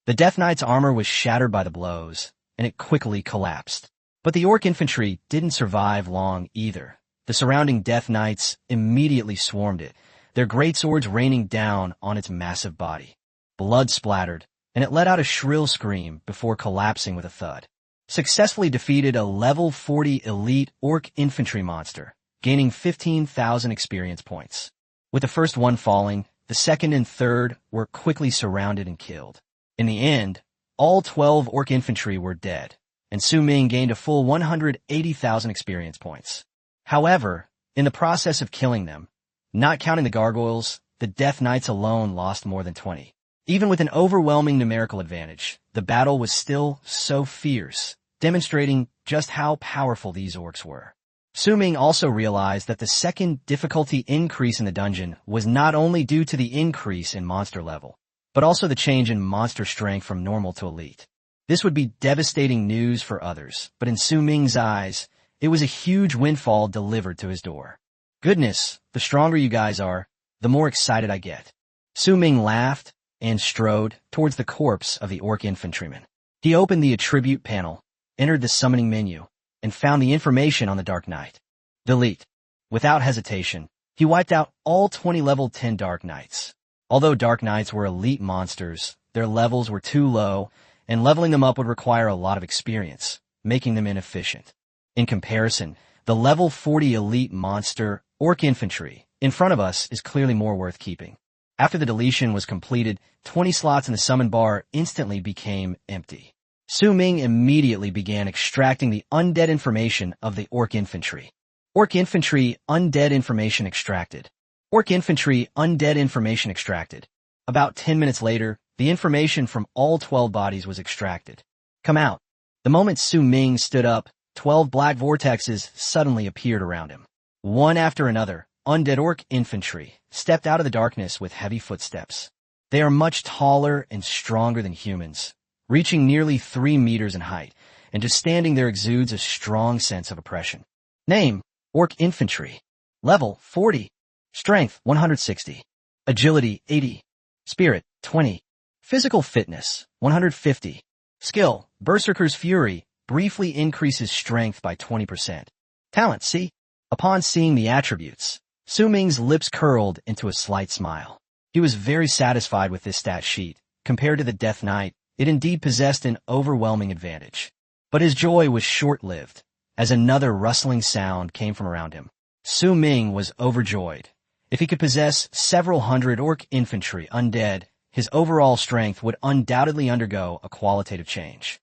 The Death Knight's armor was shattered by the blows, and it quickly collapsed. But the orc infantry didn't survive long either. The surrounding Death Knights immediately swarmed it, their great swords raining down on its massive body. Blood splattered, and it let out a shrill scream before collapsing with a thud. Successfully defeated a level 40 elite orc infantry monster, gaining 15,000 experience points. With the first one falling, the second and third were quickly surrounded and killed. In the end, all 12 orc infantry were dead, and Su Ming gained a full 180,000 experience points. However, in the process of killing them, not counting the gargoyles, the Death Knights alone lost more than 20. Even with an overwhelming numerical advantage, the battle was still so fierce, demonstrating just how powerful these orcs were. Su Ming also realized that the second difficulty increase in the dungeon was not only due to the increase in monster level, but also the change in monster strength from normal to elite. This would be devastating news for others, but in Su Ming's eyes, it was a huge windfall delivered to his door. Goodness, the stronger you guys are, the more excited I get. Su Ming laughed and strode towards the corpse of the orc infantryman. He opened the attribute panel, entered the summoning menu, and found the information on the Dark Knight. Delete. Without hesitation, he wiped out all 20 level 10 Dark Knights. Although Dark Knights were elite monsters, their levels were too low, and leveling them up would require a lot of experience, making them inefficient. In comparison, The level 40 elite monster, Orc Infantry, in front of us is clearly more worth keeping. After the deletion was completed, 20 slots in the summon bar instantly became empty. Su Ming immediately began extracting the undead information of the Orc Infantry. Orc Infantry, undead information extracted. Orc Infantry, undead information extracted. About 10 minutes later, the information from all 12 bodies was extracted. Come out. The moment Su Ming stood up, 12 black vortexes suddenly appeared around him. One after another, undead Orc Infantry stepped out of the darkness with heavy footsteps. They are much taller and stronger than humans, reaching nearly 3 meters in height, and just standing there exudes a strong sense of oppression. Name, Orc Infantry. Level, 40. Strength, 160. Agility, 80. Spirit, 20. Physical fitness, 150. Skill, Berserker's Fury, briefly increases strength by 20%. Talent, C. Upon seeing the attributes, Su Ming's lips curled into a slight smile. He was very satisfied with this stat sheet. Compared to the Death Knight, it indeed possessed an overwhelming advantage. But his joy was short-lived, as another rustling sound came from around him. Su Ming was overjoyed. If he could possess several hundred Orc Infantry undead, his overall strength would undoubtedly undergo a qualitative change.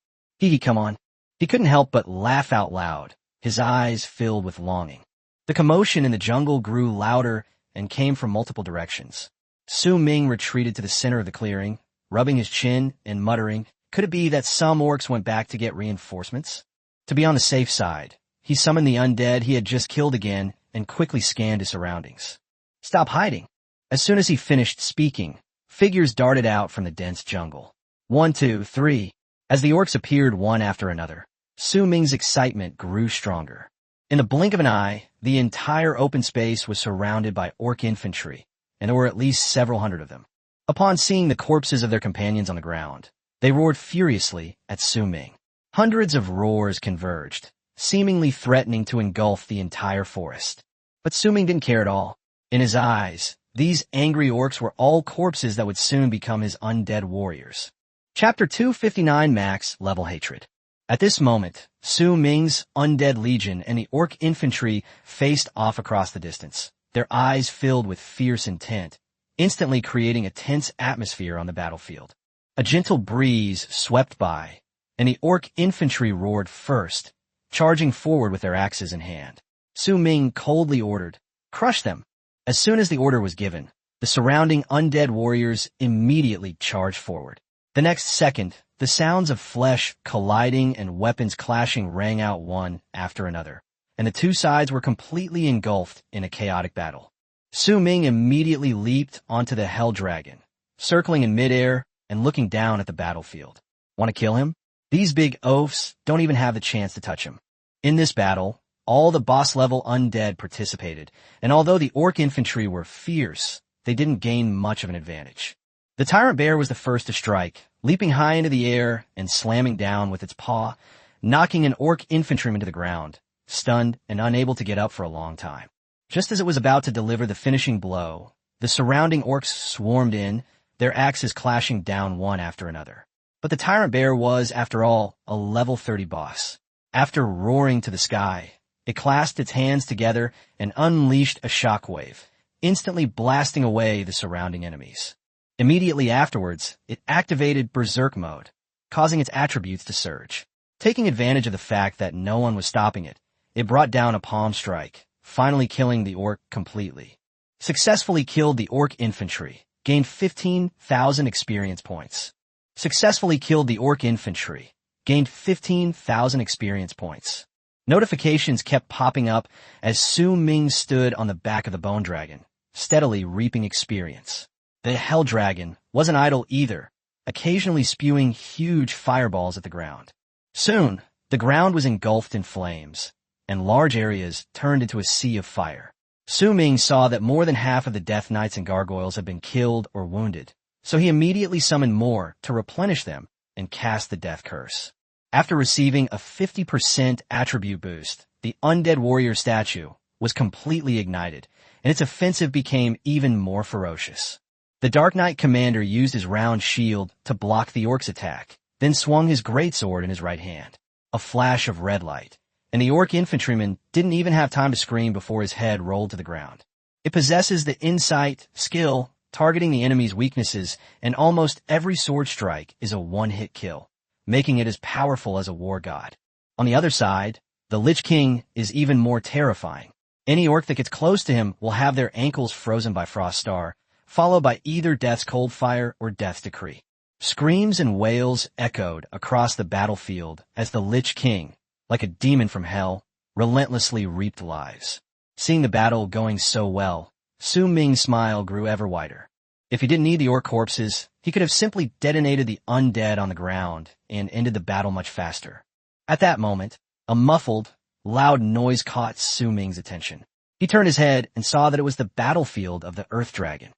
Come on. He couldn't help but laugh out loud, his eyes filled with longing. The commotion in the jungle grew louder and came from multiple directions. Su Ming retreated to the center of the clearing, rubbing his chin and muttering, could it be that some orcs went back to get reinforcements? To be on the safe side, he summoned the undead he had just killed again and quickly scanned his surroundings. Stop hiding. As soon as he finished speaking, figures darted out from the dense jungle. 1, 2, 3. As the orcs appeared one after another, Su Ming's excitement grew stronger. In the blink of an eye, the entire open space was surrounded by Orc Infantry, and there were at least several hundred of them. Upon seeing the corpses of their companions on the ground, they roared furiously at Su Ming. Hundreds of roars converged, seemingly threatening to engulf the entire forest. But Su Ming didn't care at all. In his eyes, these angry orcs were all corpses that would soon become his undead warriors. Chapter 259 Max Level Hatred. At this moment, Su Ming's undead legion and the Orc Infantry faced off across the distance, their eyes filled with fierce intent, instantly creating a tense atmosphere on the battlefield. A gentle breeze swept by, and the Orc Infantry roared first, charging forward with their axes in hand. Su Ming coldly ordered, "Crush them!" As soon as the order was given, the surrounding undead warriors immediately charged forward. The next second, the sounds of flesh colliding and weapons clashing rang out one after another, and the two sides were completely engulfed in a chaotic battle. Su Ming immediately leaped onto the Hell Dragon, circling in midair and looking down at the battlefield. Want to kill him? These big oafs don't even have the chance to touch him. In this battle, all the boss-level undead participated, and although the Orc Infantry were fierce, they didn't gain much of an advantage. The Tyrant Bear was the first to strike, leaping high into the air and slamming down with its paw, knocking an Orc Infantryman to the ground, stunned and unable to get up for a long time. Just as it was about to deliver the finishing blow, the surrounding orcs swarmed in, their axes clashing down one after another. But the Tyrant Bear was, after all, a level 30 boss. After roaring to the sky, it clasped its hands together and unleashed a shockwave, instantly blasting away the surrounding enemies. Immediately afterwards, it activated Berserk mode, causing its attributes to surge. Taking advantage of the fact that no one was stopping it, it brought down a palm strike, finally killing the orc completely. Successfully killed the Orc Infantry, gained 15,000 experience points. Successfully killed the Orc Infantry, gained 15,000 experience points. Notifications kept popping up as Su Ming stood on the back of the Bone Dragon, steadily reaping experience. The Hell Dragon wasn't idle either, occasionally spewing huge fireballs at the ground. Soon, the ground was engulfed in flames, and large areas turned into a sea of fire. Su Ming saw that more than half of the Death Knights and Gargoyles had been killed or wounded, so he immediately summoned more to replenish them and cast the Death Curse. After receiving a 50% attribute boost, the Undead Warrior statue was completely ignited, and its offensive became even more ferocious. The Dark Knight commander used his round shield to block the orc's attack, then swung his greatsword in his right hand. A flash of red light, and the orc infantryman didn't even have time to scream before his head rolled to the ground. It possesses the insight, skill, targeting the enemy's weaknesses, and almost every sword strike is a one-hit kill, making it as powerful as a war god. On the other side, the Lich King is even more terrifying. Any orc that gets close to him will have their ankles frozen by Frost Star, followed by either Death's Cold Fire or Death's Decree. Screams and wails echoed across the battlefield as the Lich King, like a demon from hell, relentlessly reaped lives. Seeing the battle going so well, Su Ming's smile grew ever wider. If he didn't need the orc corpses, he could have simply detonated the undead on the ground and ended the battle much faster. At that moment, a muffled, loud noise caught Su Ming's attention. He turned his head and saw that it was the battlefield of the Earth Dragon.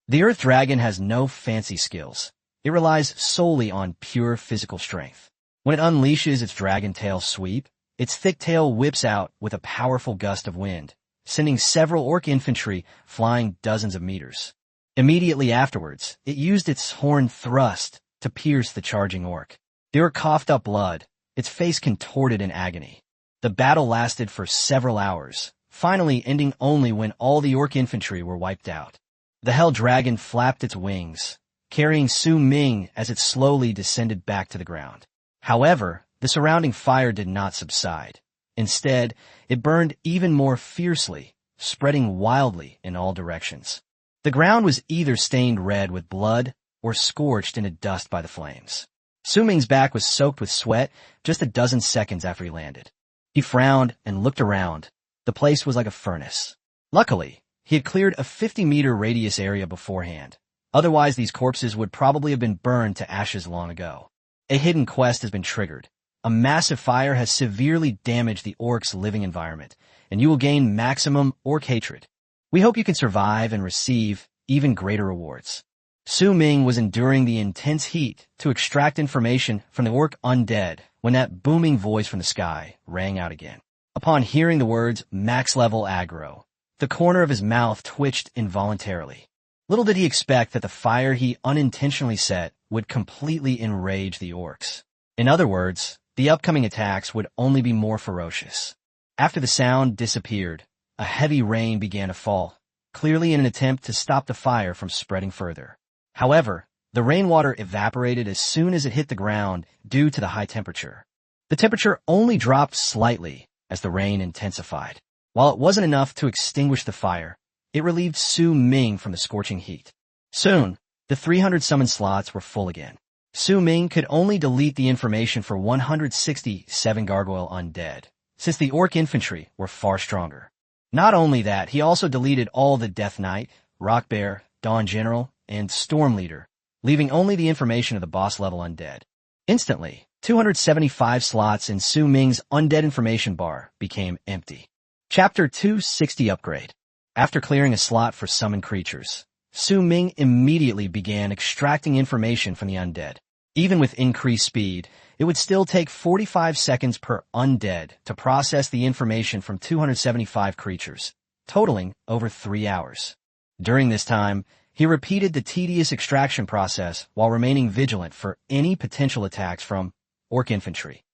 The Earth Dragon has no fancy skills. It relies solely on pure physical strength. When it unleashes its dragon tail sweep, its thick tail whips out with a powerful gust of wind, sending several orc infantry flying dozens of meters. Immediately afterwards, it used its horn thrust to pierce the charging orc. The orc coughed up blood, its face contorted in agony. The battle lasted for several hours, finally ending only when all the orc infantry were wiped out. The Hell Dragon flapped its wings, carrying Su Ming as it slowly descended back to the ground. However, the surrounding fire did not subside. Instead, it burned even more fiercely, spreading wildly in all directions. The ground was either stained red with blood or scorched into dust by the flames. Su Ming's back was soaked with sweat just a dozen seconds after he landed. He frowned and looked around. The place was like a furnace. Luckily, he had cleared a 50-meter radius area beforehand. Otherwise, these corpses would probably have been burned to ashes long ago. A hidden quest has been triggered. A massive fire has severely damaged the orc's living environment, and you will gain maximum orc hatred. We hope you can survive and receive even greater rewards. Su Ming was enduring the intense heat to extract information from the orc Undead when that booming voice from the sky rang out again. Upon hearing the words max level aggro, the corner of his mouth twitched involuntarily. Little did he expect that the fire he unintentionally set would completely enrage the orcs. In other words, the upcoming attacks would only be more ferocious. After the sound disappeared, a heavy rain began to fall, clearly in an attempt to stop the fire from spreading further. However, the rainwater evaporated as soon as it hit the ground due to the high temperature. The temperature only dropped slightly as the rain intensified. While it wasn't enough to extinguish the fire, it relieved Su Ming from the scorching heat. Soon, the 300 summon slots were full again. Su Ming could only delete the information for 167 gargoyle undead, since the orc infantry were far stronger. Not only that, he also deleted all the Death Knight, Rock Bear, Dawn General, and Storm Leader, leaving only the information of the boss-level undead. Instantly, 275 slots in Su Ming's undead information bar became empty. Chapter 260 Upgrade. After clearing a slot for summoned creatures, Su Ming immediately began extracting information from the undead. Even with increased speed, it would still take 45 seconds per undead to process the information from 275 creatures, totaling over 3 hours. During this time, he repeated the tedious extraction process while remaining vigilant for any potential attacks from orc infantry.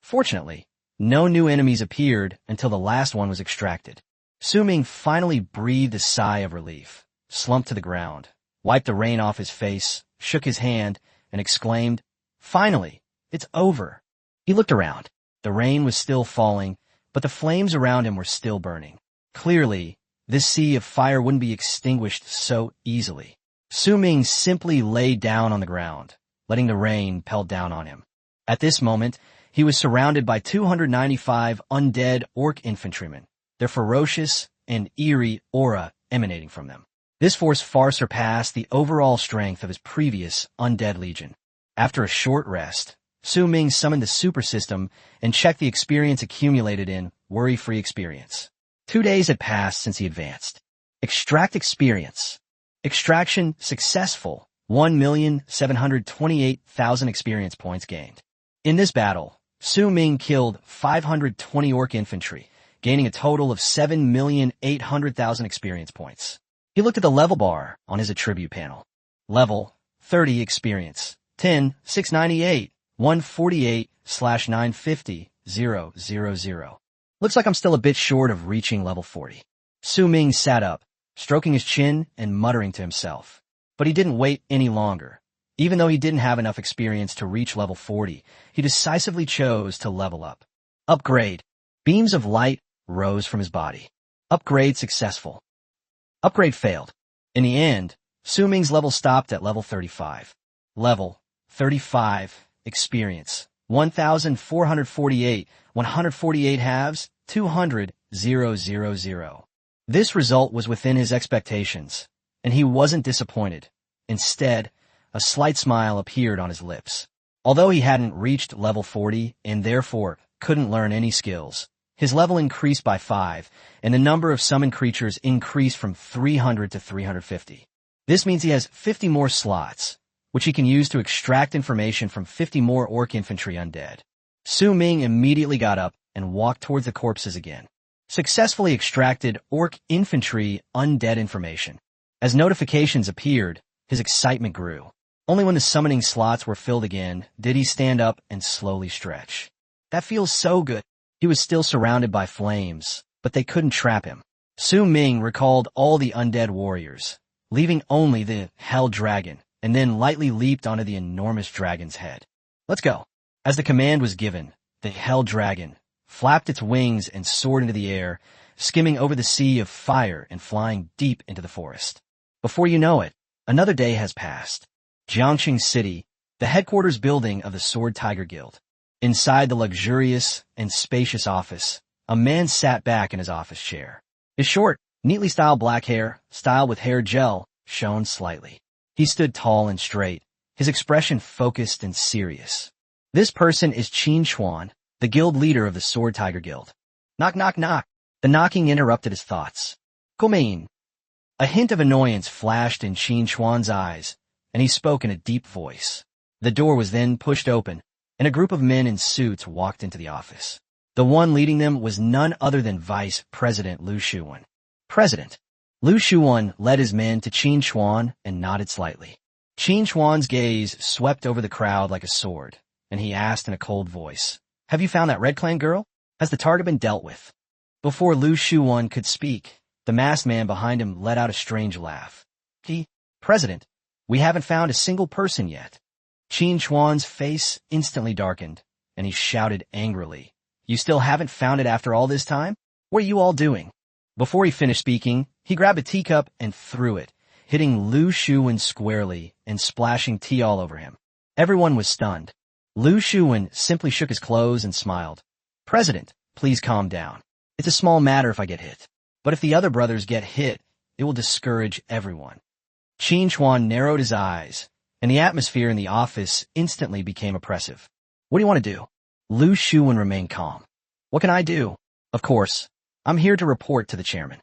Fortunately, no new enemies appeared until the last one was extracted. Su Ming finally breathed a sigh of relief, slumped to the ground, wiped the rain off his face, shook his hand, and exclaimed, "Finally, it's over." He looked around. The rain was still falling, but the flames around him were still burning. Clearly, this sea of fire wouldn't be extinguished so easily. Su Ming simply lay down on the ground, letting the rain pelt down on him. At this moment, he was surrounded by 295 undead orc infantrymen, their ferocious and eerie aura emanating from them. This force far surpassed the overall strength of his previous undead legion. After a short rest, Su Ming summoned the super system and checked the experience accumulated in Worry-Free Experience. 2 days had passed since he advanced. Extract experience. Extraction successful. 1,728,000 experience points gained. In this battle, Su Ming killed 520 orc infantry, gaining a total of 7,800,000 experience points. He looked at the level bar on his attribute panel. Level 30 experience 10 698 148/950 000. Looks like I'm still a bit short of reaching level 40. Su Ming sat up, stroking his chin and muttering to himself. But he didn't wait any longer. Even though he didn't have enough experience to reach level 40, he decisively chose to level up. Upgrade. Beams of light rose from his body. Upgrade successful. Upgrade failed. In the end, Su Ming's level stopped at level 35. Level 35. Experience. 1,448. 148 halves. 200. 000. This result was within his expectations, and he wasn't disappointed. Instead, a slight smile appeared on his lips. Although he hadn't reached level 40 and therefore couldn't learn any skills, his level increased by 5, and the number of summoned creatures increased from 300 to 350. This means he has 50 more slots, which he can use to extract information from 50 more orc infantry undead. Su Ming immediately got up and walked towards the corpses again. Successfully extracted orc infantry undead information. As notifications appeared, his excitement grew. Only when the summoning slots were filled again did he stand up and slowly stretch. That feels so good. He was still surrounded by flames, but they couldn't trap him. Su Ming recalled all the undead warriors, leaving only the Hell Dragon, and then lightly leaped onto the enormous dragon's head. Let's go. As the command was given, the Hell Dragon flapped its wings and soared into the air, skimming over the sea of fire and flying deep into the forest. Before you know it, another day has passed. Jiangxing City, the headquarters building of the Sword Tiger Guild. Inside the luxurious and spacious office, a man sat back in his office chair. His short, neatly styled black hair, styled with hair gel, shone slightly. He stood tall and straight, his expression focused and serious. This person is Qin Chuan, the guild leader of the Sword Tiger Guild. Knock, knock, knock. The knocking interrupted his thoughts. Come in. A hint of annoyance flashed in Qin Chuan's eyes, and he spoke in a deep voice. The door was then pushed open, and a group of men in suits walked into the office. The one leading them was none other than Vice President Lu Shuwen. President. Lu Shuwen led his men to Qin Chuan and nodded slightly. Qin Chuan's gaze swept over the crowd like a sword, and he asked in a cold voice, "Have you found that Red Clan girl? Has the target been dealt with?" Before Lu Shuwen could speak, the masked man behind him let out a strange laugh. President, we haven't found a single person yet." Qin Chuan's face instantly darkened, and he shouted angrily, "You still haven't found it after all this time? What are you all doing?" Before he finished speaking, he grabbed a teacup and threw it, hitting Lu Shuwen squarely and splashing tea all over him. Everyone was stunned. Lu Shuwen simply shook his clothes and smiled. "President, please calm down. It's a small matter if I get hit. But if the other brothers get hit, it will discourage everyone." Qin Chuan narrowed his eyes, and the atmosphere in the office instantly became oppressive. "What do you want to do?" Lu Shuwen remained calm. "What can I do? Of course, I'm here to report to the chairman."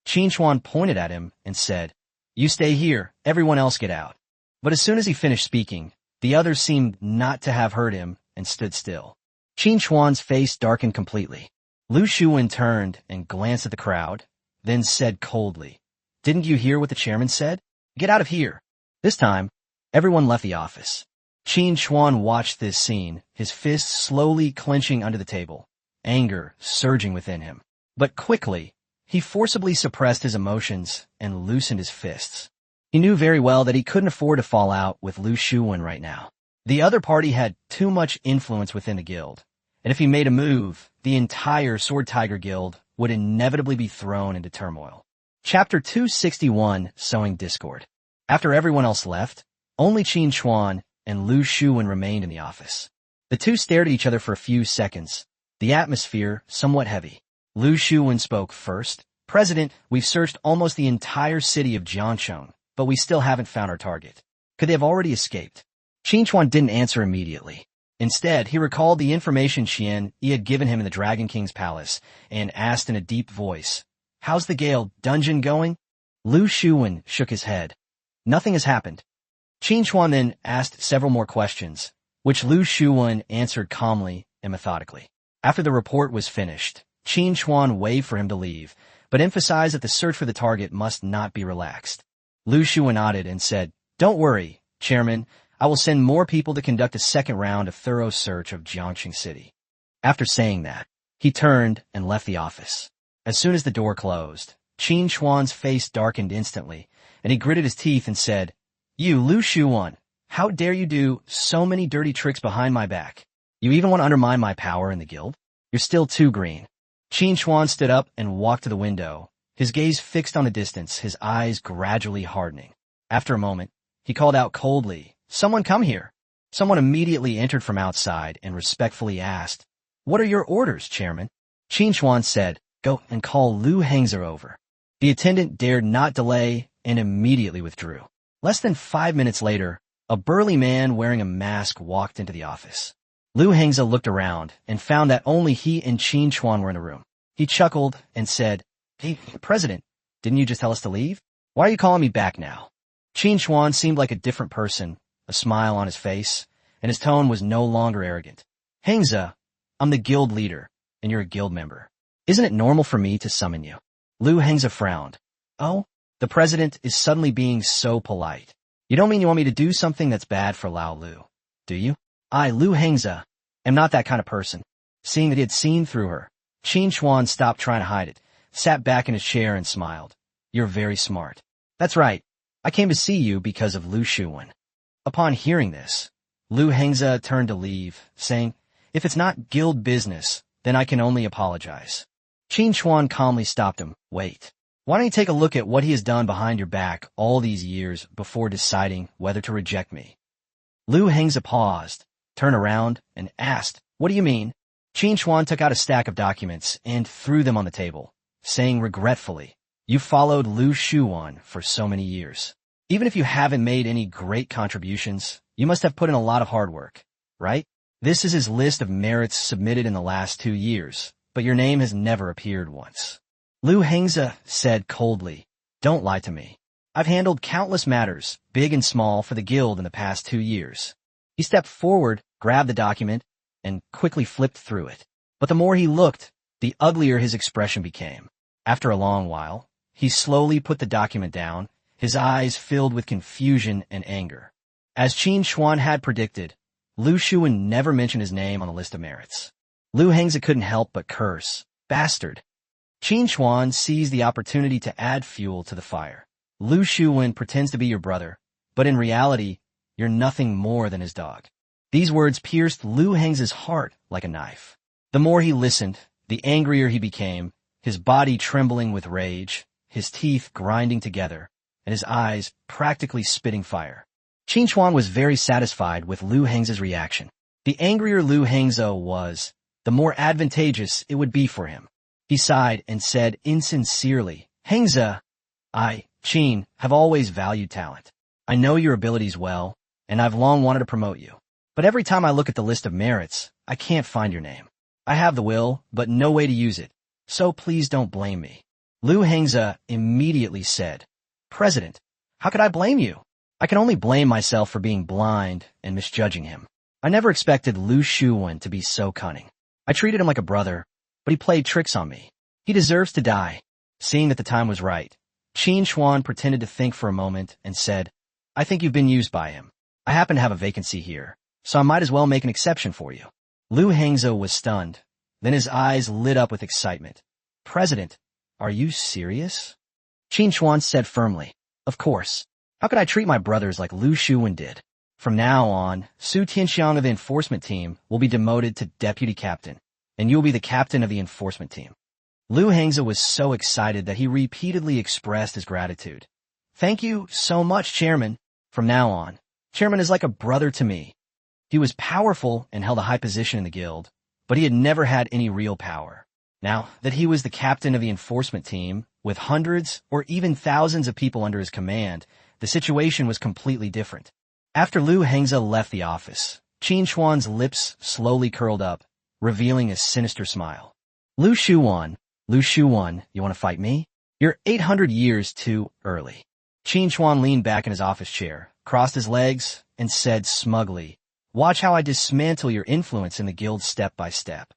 Qin Chuan pointed at him and said, "You stay here, everyone else get out." But as soon as he finished speaking, the others seemed not to have heard him and stood still. Qin Chuan's face darkened completely. Lu Shuwen turned and glanced at the crowd, then said coldly, "Didn't you hear what the chairman said? Get out of here." This time, everyone left the office. Qin Chuan watched this scene, his fists slowly clenching under the table, anger surging within him. But quickly, he forcibly suppressed his emotions and loosened his fists. He knew very well that he couldn't afford to fall out with Lu Shuwen right now. The other party had too much influence within the guild, and if he made a move, the entire Sword Tiger Guild would inevitably be thrown into turmoil. Chapter 261, Sowing Discord. After everyone else left, only Qin Chuan and Lu Shuwen remained in the office. The two stared at each other for a few seconds, the atmosphere somewhat heavy. Lu Shuwen spoke first. "President, we've searched almost the entire city of Jiangxing, but we still haven't found our target. Could they have already escaped?" Qin Chuan didn't answer immediately. Instead, he recalled the information Xian Yi had given him in the Dragon King's palace and asked in a deep voice, "How's the Gale dungeon going?" Lu Shuwen shook his head. "Nothing has happened." Qin Chuan then asked several more questions, which Lu Shuwen answered calmly and methodically. After the report was finished, Qin Chuan waved for him to leave, but emphasized that the search for the target must not be relaxed. Lu Shuwen nodded and said, "Don't worry, Chairman. I will send more people to conduct a second round of thorough search of Jiangxing City." After saying that, he turned and left the office. As soon as the door closed, Qin Chuan's face darkened instantly, and he gritted his teeth and said, "You, Lu Shuwan, how dare you do so many dirty tricks behind my back? You even want to undermine my power in the guild? You're still too green." Qin Chuan stood up and walked to the window, his gaze fixed on the distance, his eyes gradually hardening. After a moment, he called out coldly, "Someone come here." Someone immediately entered from outside and respectfully asked, "What are your orders, Chairman?" Qin Chuan said, "Go and call Lu Hengzi over." The attendant dared not delay and immediately withdrew. Less than 5 minutes later, a burly man wearing a mask walked into the office. Lu Hengzi looked around and found that only he and Qin Chuan were in the room. He chuckled and said, "Hey, President, didn't you just tell us to leave? Why are you calling me back now?" Qin Chuan seemed like a different person, a smile on his face, and his tone was no longer arrogant. "Hengzi, I'm the guild leader, and you're a guild member. Isn't it normal for me to summon you?" Lu Hengzi frowned. "Oh, the president is suddenly being so polite. You don't mean you want me to do something that's bad for Lao Lu, do you?" "I, Lu Hengzi, am not that kind of person." Seeing that he had seen through her, Qin Chuan stopped trying to hide it, sat back in his chair and smiled. "You're very smart." "That's right. I came to see you because of Lu Shuwan." Upon hearing this, Lu Hengzi turned to leave, saying, "If it's not guild business, then I can only apologize." Qin Chuan calmly stopped him. "Wait. Why don't you take a look at what he has done behind your back all these years before deciding whether to reject me?" Lu Hengzi paused, turned around, and asked, "What do you mean?" Qin Chuan took out a stack of documents and threw them on the table, saying regretfully, "You followed Lu Shuwan for so many years. Even if you haven't made any great contributions, you must have put in a lot of hard work, right? This is his list of merits submitted in the last 2 years, but your name has never appeared once." Lu Hengzi said coldly, "Don't lie to me. I've handled countless matters, big and small, for the guild in the past 2 years." He stepped forward, grabbed the document, and quickly flipped through it. But the more he looked, the uglier his expression became. After a long while, he slowly put the document down, his eyes filled with confusion and anger. As Qin Chuan had predicted, Lu Shuwan never mentioned his name on the list of merits. Lu Hengzi couldn't help but curse, "Bastard." Qin Chuan seized the opportunity to add fuel to the fire. "Lu Shuwan pretends to be your brother, but in reality, you're nothing more than his dog." These words pierced Lu Hengzi's heart like a knife. The more he listened, the angrier he became, his body trembling with rage, his teeth grinding together, and his eyes practically spitting fire. Qin Chuan was very satisfied with Lu Hengzi's reaction. The angrier Lu Hengzi was, the more advantageous it would be for him. He sighed and said insincerely, "Hengzi, I, Qin, have always valued talent. I know your abilities well, and I've long wanted to promote you. But every time I look at the list of merits, I can't find your name. I have the will, but no way to use it, so please don't blame me." Lu Hengzi immediately said, "President, how could I blame you? I can only blame myself for being blind and misjudging him. I never expected Lu Shuwan to be so cunning. I treated him like a brother, but he played tricks on me. He deserves to die." Seeing that the time was right, Qin Chuan pretended to think for a moment and said, "I think you've been used by him. I happen to have a vacancy here, so I might as well make an exception for you." Lu Hengzi was stunned. Then his eyes lit up with excitement. "President, are you serious?" Qin Chuan said firmly, "Of course. How could I treat my brothers like Lu Shuwan did? From now on, Su Tianxiang of the enforcement team will be demoted to deputy captain, and you will be the captain of the enforcement team." Lu Hengzi was so excited that he repeatedly expressed his gratitude. "Thank you so much, Chairman. From now on, Chairman is like a brother to me." He was powerful and held a high position in the guild, but he had never had any real power. Now that he was the captain of the enforcement team, with hundreds or even thousands of people under his command, the situation was completely different. After Lu Hengzi left the office, Qin Chuan's lips slowly curled up, revealing a sinister smile. Lu Shuwan, you want to fight me? You're 800 years too early." Qin Chuan leaned back in his office chair, crossed his legs, and said smugly, "Watch how I dismantle your influence in the guild step by step."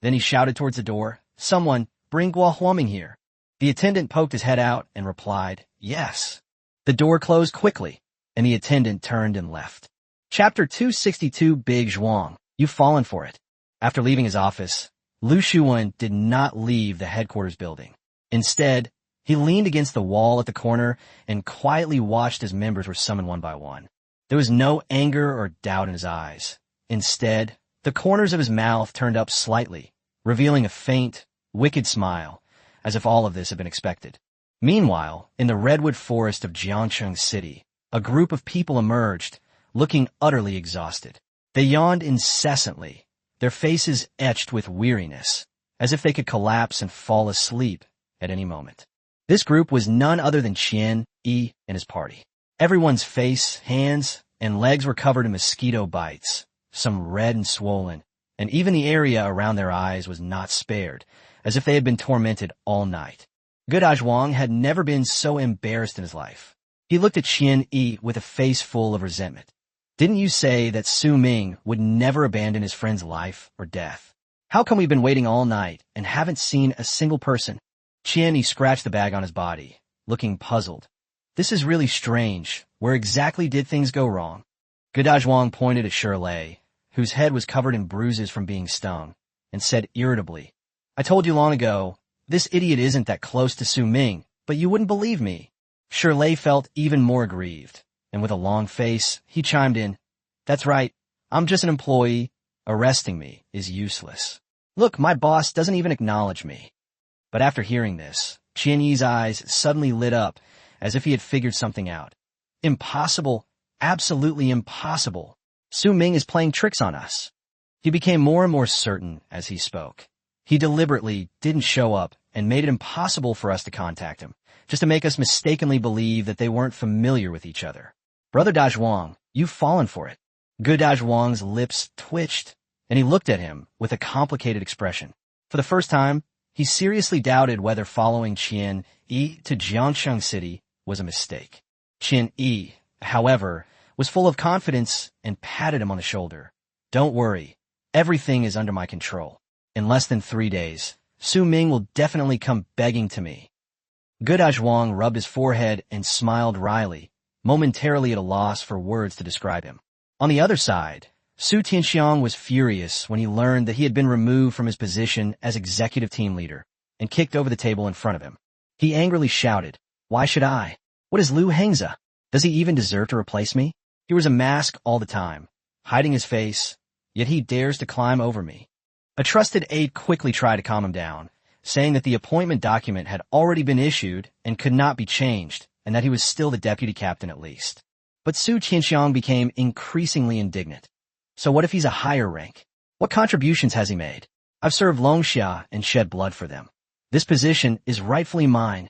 Then he shouted towards the door, "Someone, bring Guo Huaming here." The attendant poked his head out and replied, "Yes." The door closed quickly, and the attendant turned and left. Chapter 262, Big Zhuang, You've fallen for it. After leaving his office, Lu Shuwen did not leave the headquarters building. Instead, he leaned against the wall at the corner and quietly watched as members were summoned one by one. There was no anger or doubt in his eyes. Instead, the corners of his mouth turned up slightly, revealing a faint, wicked smile, as if all of this had been expected. Meanwhile, in the redwood forest of Jiangcheng City, a group of people emerged, looking utterly exhausted. They yawned incessantly, their faces etched with weariness, as if they could collapse and fall asleep at any moment. This group was none other than Qian Yi and his party. Everyone's face, hands, and legs were covered in mosquito bites, some red and swollen, and even the area around their eyes was not spared, as if they had been tormented all night. Zhuang had never been so embarrassed in his life. He looked at Qian Yi with a face full of resentment. Didn't you say that Su Ming would never abandon his friend's life or death? How come we've been waiting all night and haven't seen a single person? Qian Yi scratched the bag on his body, looking puzzled. This is really strange. Where exactly did things go wrong? Zhuang pointed at Shirley, whose head was covered in bruises from being stung, and said irritably, I told you long ago, this idiot isn't that close to Su Ming, but you wouldn't believe me. Shirley felt even more aggrieved, and with a long face, he chimed in, That's right, I'm just an employee. Arresting me is useless. Look, my boss doesn't even acknowledge me. But after hearing this, Qian Yi's eyes suddenly lit up, as if he had figured something out. Impossible, absolutely impossible. Su Ming is playing tricks on us. He became more and more certain as he spoke. He deliberately didn't show up and made it impossible for us to contact him, just to make us mistakenly believe that they weren't familiar with each other. Brother Zhuang, you've fallen for it. Zhuang's lips twitched, and he looked at him with a complicated expression. For the first time, he seriously doubted whether following Qian Yi to Jiangcheng City was a mistake. Qian Yi, however, was full of confidence and patted him on the shoulder. Don't worry, everything is under my control. In less than 3 days, Su Ming will definitely come begging to me. Zhuang rubbed his forehead and smiled wryly, momentarily at a loss for words to describe him. On the other side, Su Tianxiang was furious when he learned that he had been removed from his position as executive team leader and kicked over the table in front of him. He angrily shouted, Why should I? What is Lu Hengza? Does he even deserve to replace me? He wears a mask all the time, hiding his face, yet he dares to climb over me. A trusted aide quickly tried to calm him down, saying that the appointment document had already been issued and could not be changed, and that he was still the deputy captain at least. But Su Tianxiang became increasingly indignant. So what if he's a higher rank? What contributions has he made? I've served Longxia and shed blood for them. This position is rightfully mine.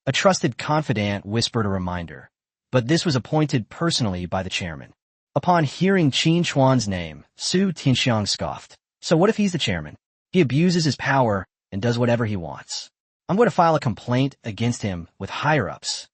A trusted confidant whispered a reminder, but this was appointed personally by the chairman. Upon hearing Qin Chuan's name, Su Tianxiang scoffed. So what if he's the chairman? He abuses his power and does whatever he wants. I'm going to file a complaint against him with higher-ups.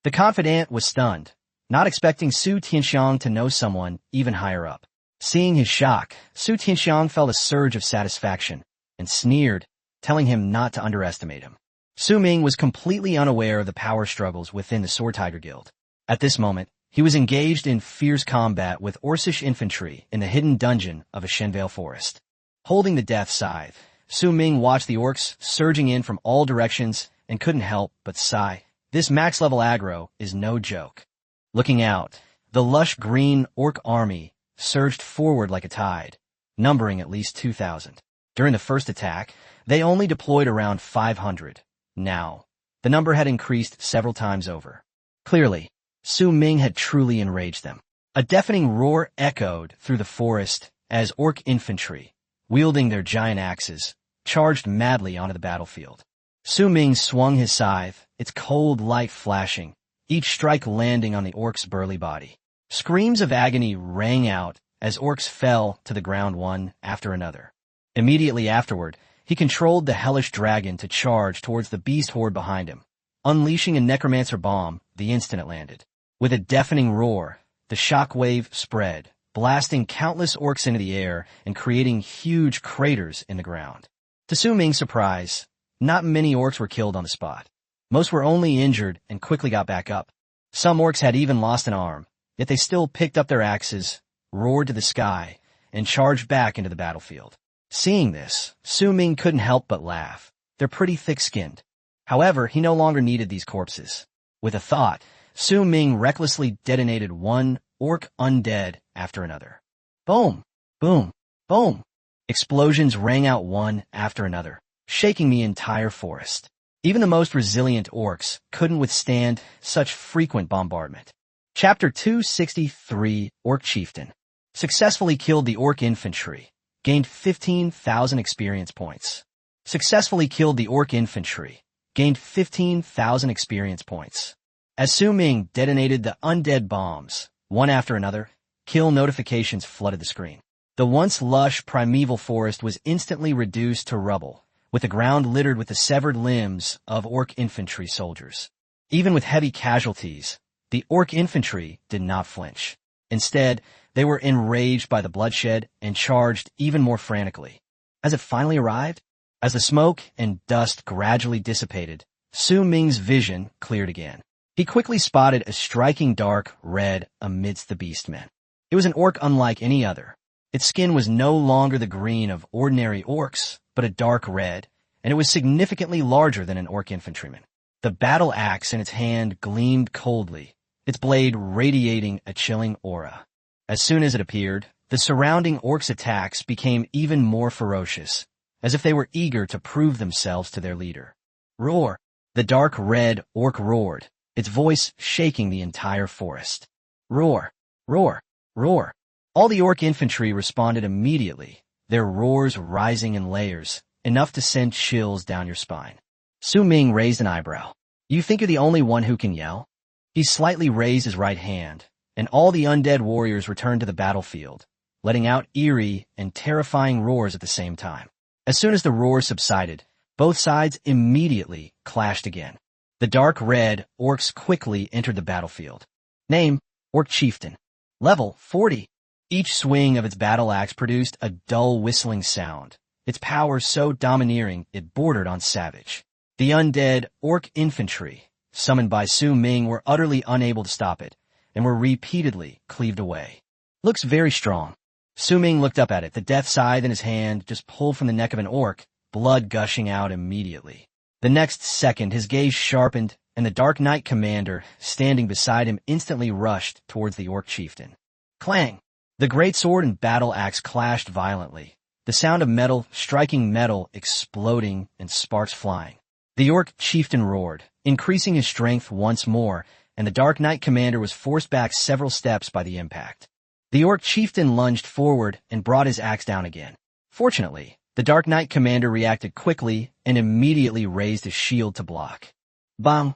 The confidant was stunned, not expecting Su Tianxiang to know someone even higher up. Seeing his shock, Su Tianxiang felt a surge of satisfaction and sneered, telling him not to underestimate him. Su Ming was completely unaware of the power struggles within the Sword Tiger Guild. At this moment, he was engaged in fierce combat with Orcish infantry in the hidden dungeon of a Shenvale forest. Holding the death scythe, Su Ming watched the orcs surging in from all directions and couldn't help but sigh. This max-level aggro is no joke. Looking out, the lush green orc army surged forward like a tide, numbering at least 2,000. During the first attack, they only deployed around 500. Now, the number had increased several times over. Clearly, Su Ming had truly enraged them. A deafening roar echoed through the forest as orc infantry, wielding their giant axes, charged madly onto the battlefield. Su Ming swung his scythe, its cold light flashing, each strike landing on the orc's burly body. Screams of agony rang out as orcs fell to the ground one after another. Immediately afterward, he controlled the hellish dragon to charge towards the beast horde behind him, unleashing a necromancer bomb the instant it landed. With a deafening roar, the shock wave spread, blasting countless orcs into the air and creating huge craters in the ground. To Su Ming's surprise, not many orcs were killed on the spot. Most were only injured and quickly got back up. Some orcs had even lost an arm, yet they still picked up their axes, roared to the sky, and charged back into the battlefield. Seeing this, Su Ming couldn't help but laugh. They're pretty thick-skinned. However, he no longer needed these corpses. With a thought, Su Ming recklessly detonated one orc undead after another. Boom! Boom! Boom! Explosions rang out one after another, shaking the entire forest. Even the most resilient orcs couldn't withstand such frequent bombardment. Chapter 263, Orc Chieftain. Successfully killed the orc infantry. Gained 15,000 experience points. Successfully killed the orc infantry. Gained 15,000 experience points. As Su Ming detonated the undead bombs, one after another, kill notifications flooded the screen. The once lush primeval forest was instantly reduced to rubble, with the ground littered with the severed limbs of orc infantry soldiers. Even with heavy casualties, the orc infantry did not flinch. Instead, they were enraged by the bloodshed and charged even more frantically. As it finally arrived, as the smoke and dust gradually dissipated, Su Ming's vision cleared again. He quickly spotted a striking dark red amidst the beastmen. It was an orc unlike any other. Its skin was no longer the green of ordinary orcs, but a dark red, and it was significantly larger than an orc infantryman. The battle axe in its hand gleamed coldly, its blade radiating a chilling aura. As soon as it appeared, the surrounding orcs' attacks became even more ferocious, as if they were eager to prove themselves to their leader. Roar! The dark red orc roared, its voice shaking the entire forest. Roar! Roar! Roar! All the orc infantry responded immediately, their roars rising in layers, enough to send chills down your spine. Su Ming raised an eyebrow. You think you're the only one who can yell? He slightly raised his right hand, and all the undead warriors returned to the battlefield, letting out eerie and terrifying roars at the same time. As soon as the roars subsided, both sides immediately clashed again. The dark red orcs quickly entered the battlefield. Name, Orc Chieftain. Level, 40. Each swing of its battle axe produced a dull whistling sound, its power so domineering it bordered on savage. The undead orc infantry, summoned by Su Ming, were utterly unable to stop it, and were repeatedly cleaved away. Looks very strong. Su Ming looked up at it, the death scythe in his hand just pulled from the neck of an orc, blood gushing out immediately. The next second, his gaze sharpened, and the Dark Knight commander, standing beside him, instantly rushed towards the orc chieftain. Clang! The great sword and battle axe clashed violently, the sound of metal striking metal exploding and sparks flying. The orc chieftain roared, increasing his strength once more, and the Dark Knight commander was forced back several steps by the impact. The orc chieftain lunged forward and brought his axe down again. Fortunately, the Dark Knight commander reacted quickly and immediately raised his shield to block. Bang!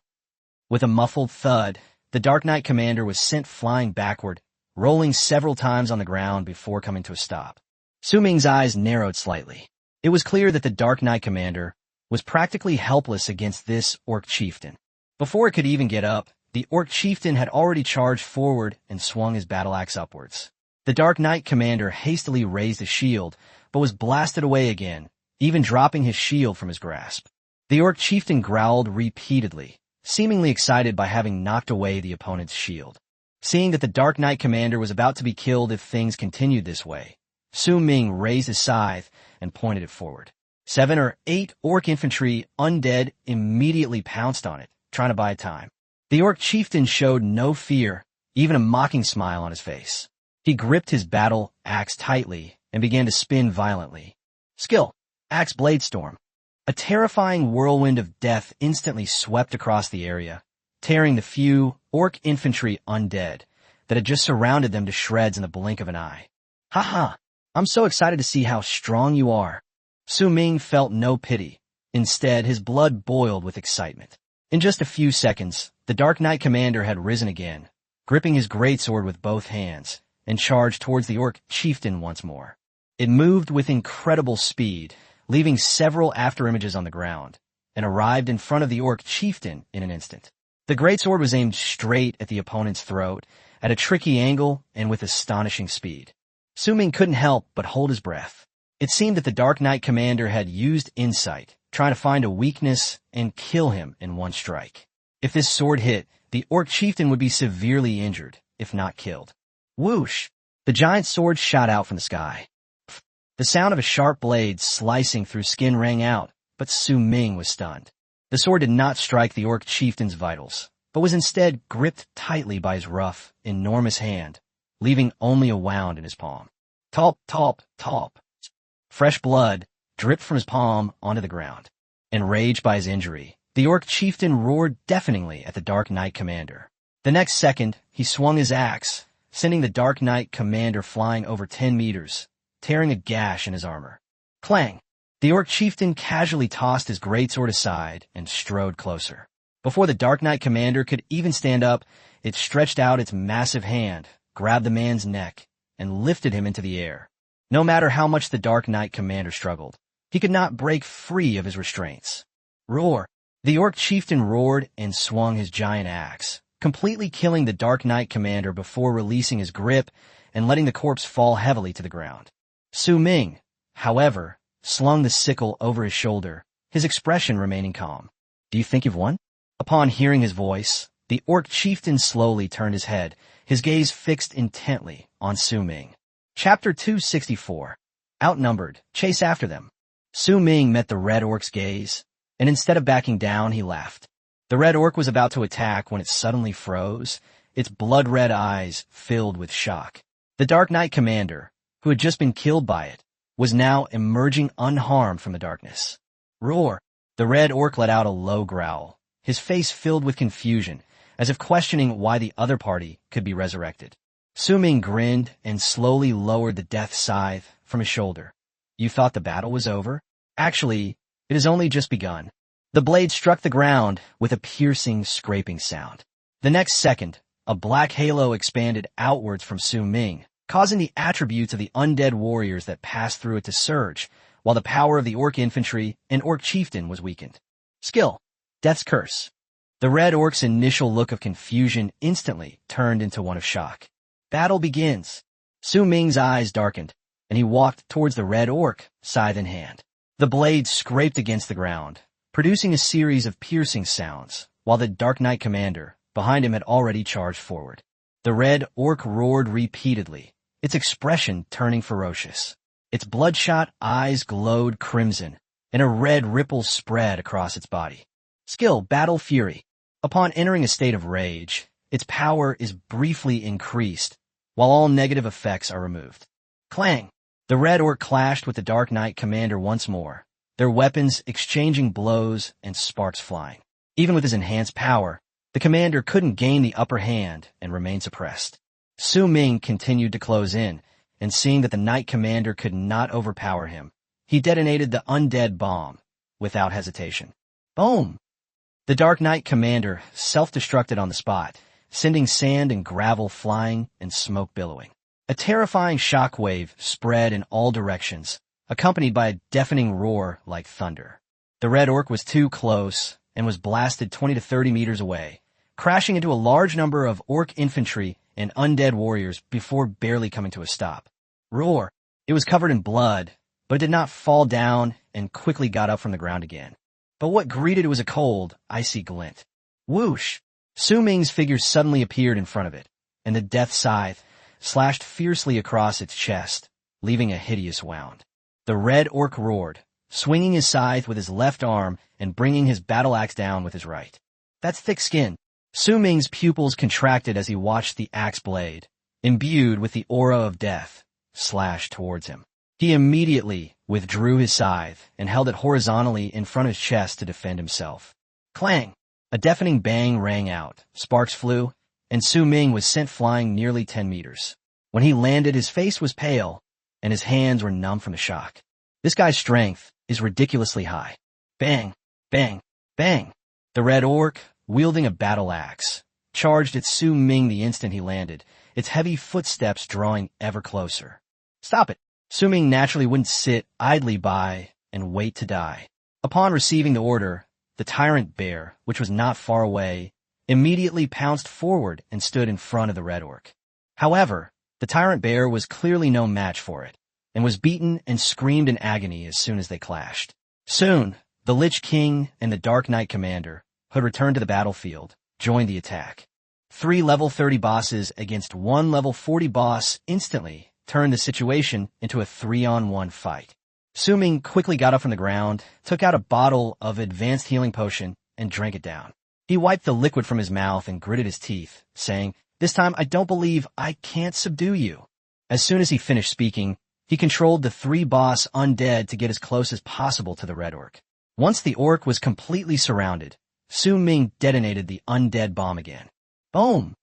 With a muffled thud, the Dark Knight commander was sent flying backward, rolling several times on the ground before coming to a stop. Su Ming's eyes narrowed slightly. It was clear that the Dark Knight commander was practically helpless against this orc chieftain. Before it could even get up, the orc chieftain had already charged forward and swung his battle axe upwards. The Dark Knight commander hastily raised his shield, but was blasted away again, even dropping his shield from his grasp. The orc chieftain growled repeatedly, seemingly excited by having knocked away the opponent's shield. Seeing that the Dark Knight commander was about to be killed if things continued this way, Su Ming raised his scythe and pointed it forward. 7 or 8 orc infantry undead immediately pounced on it, trying to buy time. The orc chieftain showed no fear, even a mocking smile on his face. He gripped his battle axe tightly and began to spin violently. Skill, Axe Blade Storm. A terrifying whirlwind of death instantly swept across the area, tearing the few orc infantry undead that had just surrounded them to shreds in the blink of an eye. Haha, I'm so excited to see how strong you are. Su Ming felt no pity. Instead, his blood boiled with excitement. In just a few seconds, the Dark Knight commander had risen again, gripping his greatsword with both hands, and charged towards the orc chieftain once more. It moved with incredible speed, leaving several afterimages on the ground, and arrived in front of the orc chieftain in an instant. The greatsword was aimed straight at the opponent's throat, at a tricky angle and with astonishing speed. Su Ming couldn't help but hold his breath. It seemed that the Dark Knight commander had used insight, trying to find a weakness and kill him in one strike. If this sword hit, the orc chieftain would be severely injured, if not killed. Whoosh! The giant sword shot out from the sky. The sound of a sharp blade slicing through skin rang out, but Su Ming was stunned. The sword did not strike the orc chieftain's vitals, but was instead gripped tightly by his rough, enormous hand, leaving only a wound in his palm. Talp, talp, talp. Fresh blood dripped from his palm onto the ground. Enraged by his injury, the orc chieftain roared deafeningly at the Dark Knight commander. The next second, he swung his axe, sending the Dark Knight commander flying over 10 meters, tearing a gash in his armor. Clang! The orc chieftain casually tossed his greatsword aside and strode closer. Before the Dark Knight commander could even stand up, it stretched out its massive hand, grabbed the man's neck, and lifted him into the air. No matter how much the Dark Knight commander struggled, he could not break free of his restraints. Roar! The orc chieftain roared and swung his giant axe, completely killing the Dark Knight commander before releasing his grip and letting the corpse fall heavily to the ground. Su Ming, however, slung the sickle over his shoulder, his expression remaining calm. Do you think you've won? Upon hearing his voice, the orc chieftain slowly turned his head, his gaze fixed intently on Su Ming. Chapter 264. Outnumbered, chase after them. Su Ming met the red orc's gaze, and instead of backing down, he laughed. The red orc was about to attack when it suddenly froze, its blood-red eyes filled with shock. The Dark Knight commander, who had just been killed by it, was now emerging unharmed from the darkness. Roar! The red orc let out a low growl, his face filled with confusion, as if questioning why the other party could be resurrected. Su Ming grinned and slowly lowered the death scythe from his shoulder. You thought the battle was over? Actually, it has only just begun. The blade struck the ground with a piercing, scraping sound. The next second, a black halo expanded outwards from Su Ming, causing the attributes of the undead warriors that passed through it to surge, while the power of the orc infantry and orc chieftain was weakened. Skill. Death's Curse. The red orc's initial look of confusion instantly turned into one of shock. Battle begins. Su Ming's eyes darkened, and he walked towards the red orc, scythe in hand. The blade scraped against the ground, producing a series of piercing sounds, while the Dark Knight commander, behind him, had already charged forward. The red orc roared repeatedly, its expression turning ferocious. Its bloodshot eyes glowed crimson, and a red ripple spread across its body. Skill. Battle Fury. Upon entering a state of rage, its power is briefly increased, while all negative effects are removed. Clang! The red orc clashed with the Dark Knight commander once more, their weapons exchanging blows and sparks flying. Even with his enhanced power, the commander couldn't gain the upper hand and remained suppressed. Su Ming continued to close in, and seeing that the Knight commander could not overpower him, he detonated the Undead bomb without hesitation. Boom! The Dark Knight commander self-destructed on the spot, sending sand and gravel flying and smoke billowing. A terrifying shockwave spread in all directions, accompanied by a deafening roar like thunder. The red orc was too close and was blasted 20 to 30 meters away, crashing into a large number of orc infantry and undead warriors before barely coming to a stop. Roar! It was covered in blood, but it did not fall down and quickly got up from the ground again. But what greeted it was a cold, icy glint. Whoosh! Su Ming's figure suddenly appeared in front of it, and the death scythe slashed fiercely across its chest, leaving a hideous wound. The red orc roared, swinging his scythe with his left arm and bringing his battle axe down with his right. That's thick skin. Su Ming's pupils contracted as he watched the axe blade, imbued with the aura of death, slash towards him. He immediately withdrew his scythe and held it horizontally in front of his chest to defend himself. Clang! A deafening bang rang out, sparks flew, and Su Ming was sent flying nearly 10 meters. When he landed, his face was pale, and his hands were numb from the shock. This guy's strength is ridiculously high. Bang! Bang! Bang! The red orc, wielding a battle axe, charged at Su Ming the instant he landed, its heavy footsteps drawing ever closer. Stop it! Su Ming naturally wouldn't sit idly by and wait to die. Upon receiving the order, the tyrant bear, which was not far away, immediately pounced forward and stood in front of the red orc. However, the tyrant bear was clearly no match for it, and was beaten and screamed in agony as soon as they clashed. Soon, the Lich King and the Dark Knight commander, who had returned to the battlefield, joined the attack. 3 level 30 bosses against 1 level 40 boss instantly turned the situation into a 3-on-1 fight. Su-ming quickly got up from the ground, took out a bottle of advanced healing potion, and drank it down. He wiped the liquid from his mouth and gritted his teeth, saying, "This time I don't believe I can't subdue you." As soon as he finished speaking, he controlled the 3 boss undead to get as close as possible to the red orc. Once the orc was completely surrounded, Su-ming detonated the undead bomb again. Boom!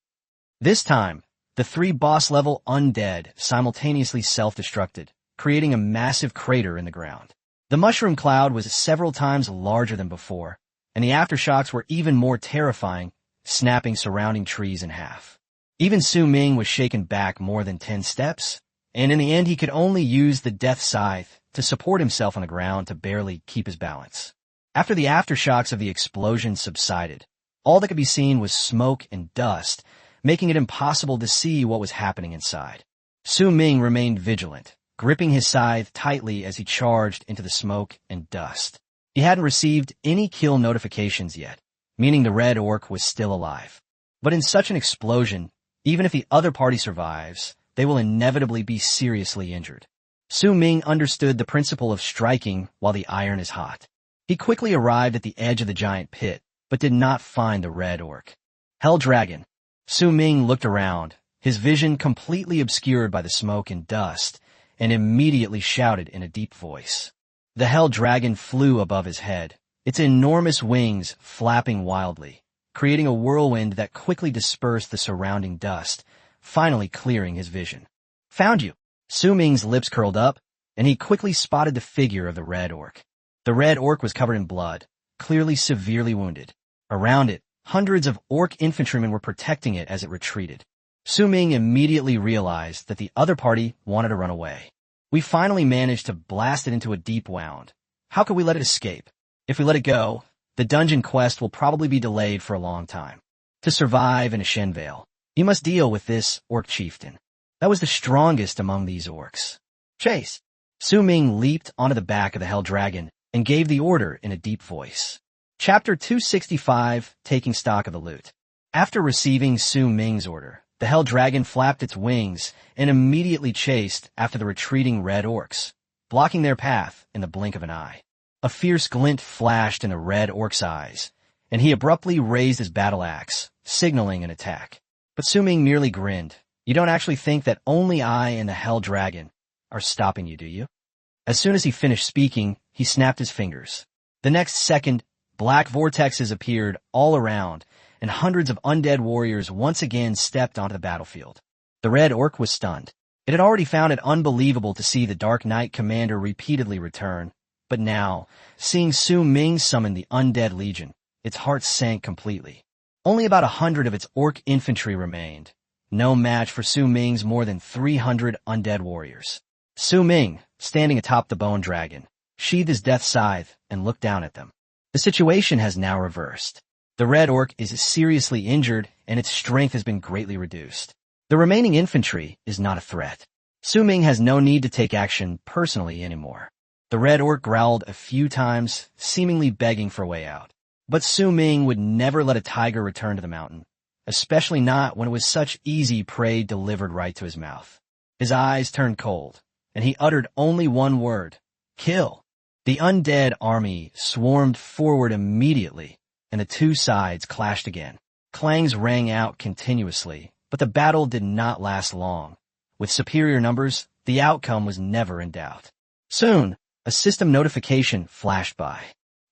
This time, the 3 boss-level undead simultaneously self-destructed, creating a massive crater in the ground. The mushroom cloud was several times larger than before, and the aftershocks were even more terrifying, snapping surrounding trees in half. Even Su-ming was shaken back more than 10 steps, and in the end he could only use the death scythe to support himself on the ground to barely keep his balance. After the aftershocks of the explosion subsided, all that could be seen was smoke and dust, making it impossible to see what was happening inside. Su-ming remained vigilant, gripping his scythe tightly as he charged into the smoke and dust. He hadn't received any kill notifications yet, meaning the red orc was still alive. But in such an explosion, even if the other party survives, they will inevitably be seriously injured. Su-ming understood the principle of striking while the iron is hot. He quickly arrived at the edge of the giant pit, but did not find the red orc. Hell Dragon. Su-ming looked around, his vision completely obscured by the smoke and dust, and immediately shouted in a deep voice. The Hell Dragon flew above his head, its enormous wings flapping wildly, creating a whirlwind that quickly dispersed the surrounding dust, finally clearing his vision. Found you! Su-ming's lips curled up, and he quickly spotted the figure of the red orc. The red orc was covered in blood, clearly severely wounded. Around it, hundreds of orc infantrymen were protecting it as it retreated. Su-ming immediately realized that the other party wanted to run away. We finally managed to blast it into a deep wound. How could we let it escape? If we let it go, the dungeon quest will probably be delayed for a long time. To survive in a Shenvale, you must deal with this orc chieftain. That was the strongest among these orcs. Chase! Su-ming leaped onto the back of the Hell Dragon and gave the order in a deep voice. Chapter 265, Taking Stock of the Loot. After receiving Su-ming's order, the Hell Dragon flapped its wings and immediately chased after the retreating red orcs, blocking their path in the blink of an eye. A fierce glint flashed in the red orc's eyes, and he abruptly raised his battle axe, signaling an attack. But Su-ming merely grinned. You don't actually think that only I and the Hell Dragon are stopping you, do you? As soon as he finished speaking, he snapped his fingers. The next second, black vortexes appeared all around, and hundreds of undead warriors once again stepped onto the battlefield. The red orc was stunned. It had already found it unbelievable to see the Dark Knight commander repeatedly return, but now, seeing Su-ming summon the Undead Legion, its heart sank completely. Only about 100 of its orc infantry remained, no match for Su-ming's more than 300 undead warriors. Su-ming, standing atop the bone dragon, sheathed his death scythe and looked down at them. The situation has now reversed. The red orc is seriously injured, and its strength has been greatly reduced. The remaining infantry is not a threat. Su-ming has no need to take action personally anymore. The red orc growled a few times, seemingly begging for a way out. But Su-ming would never let a tiger return to the mountain, especially not when it was such easy prey delivered right to his mouth. His eyes turned cold, and he uttered only one word: kill. The undead army swarmed forward immediately, and the two sides clashed again. Clangs rang out continuously, but the battle did not last long. With superior numbers, the outcome was never in doubt. Soon, a system notification flashed by.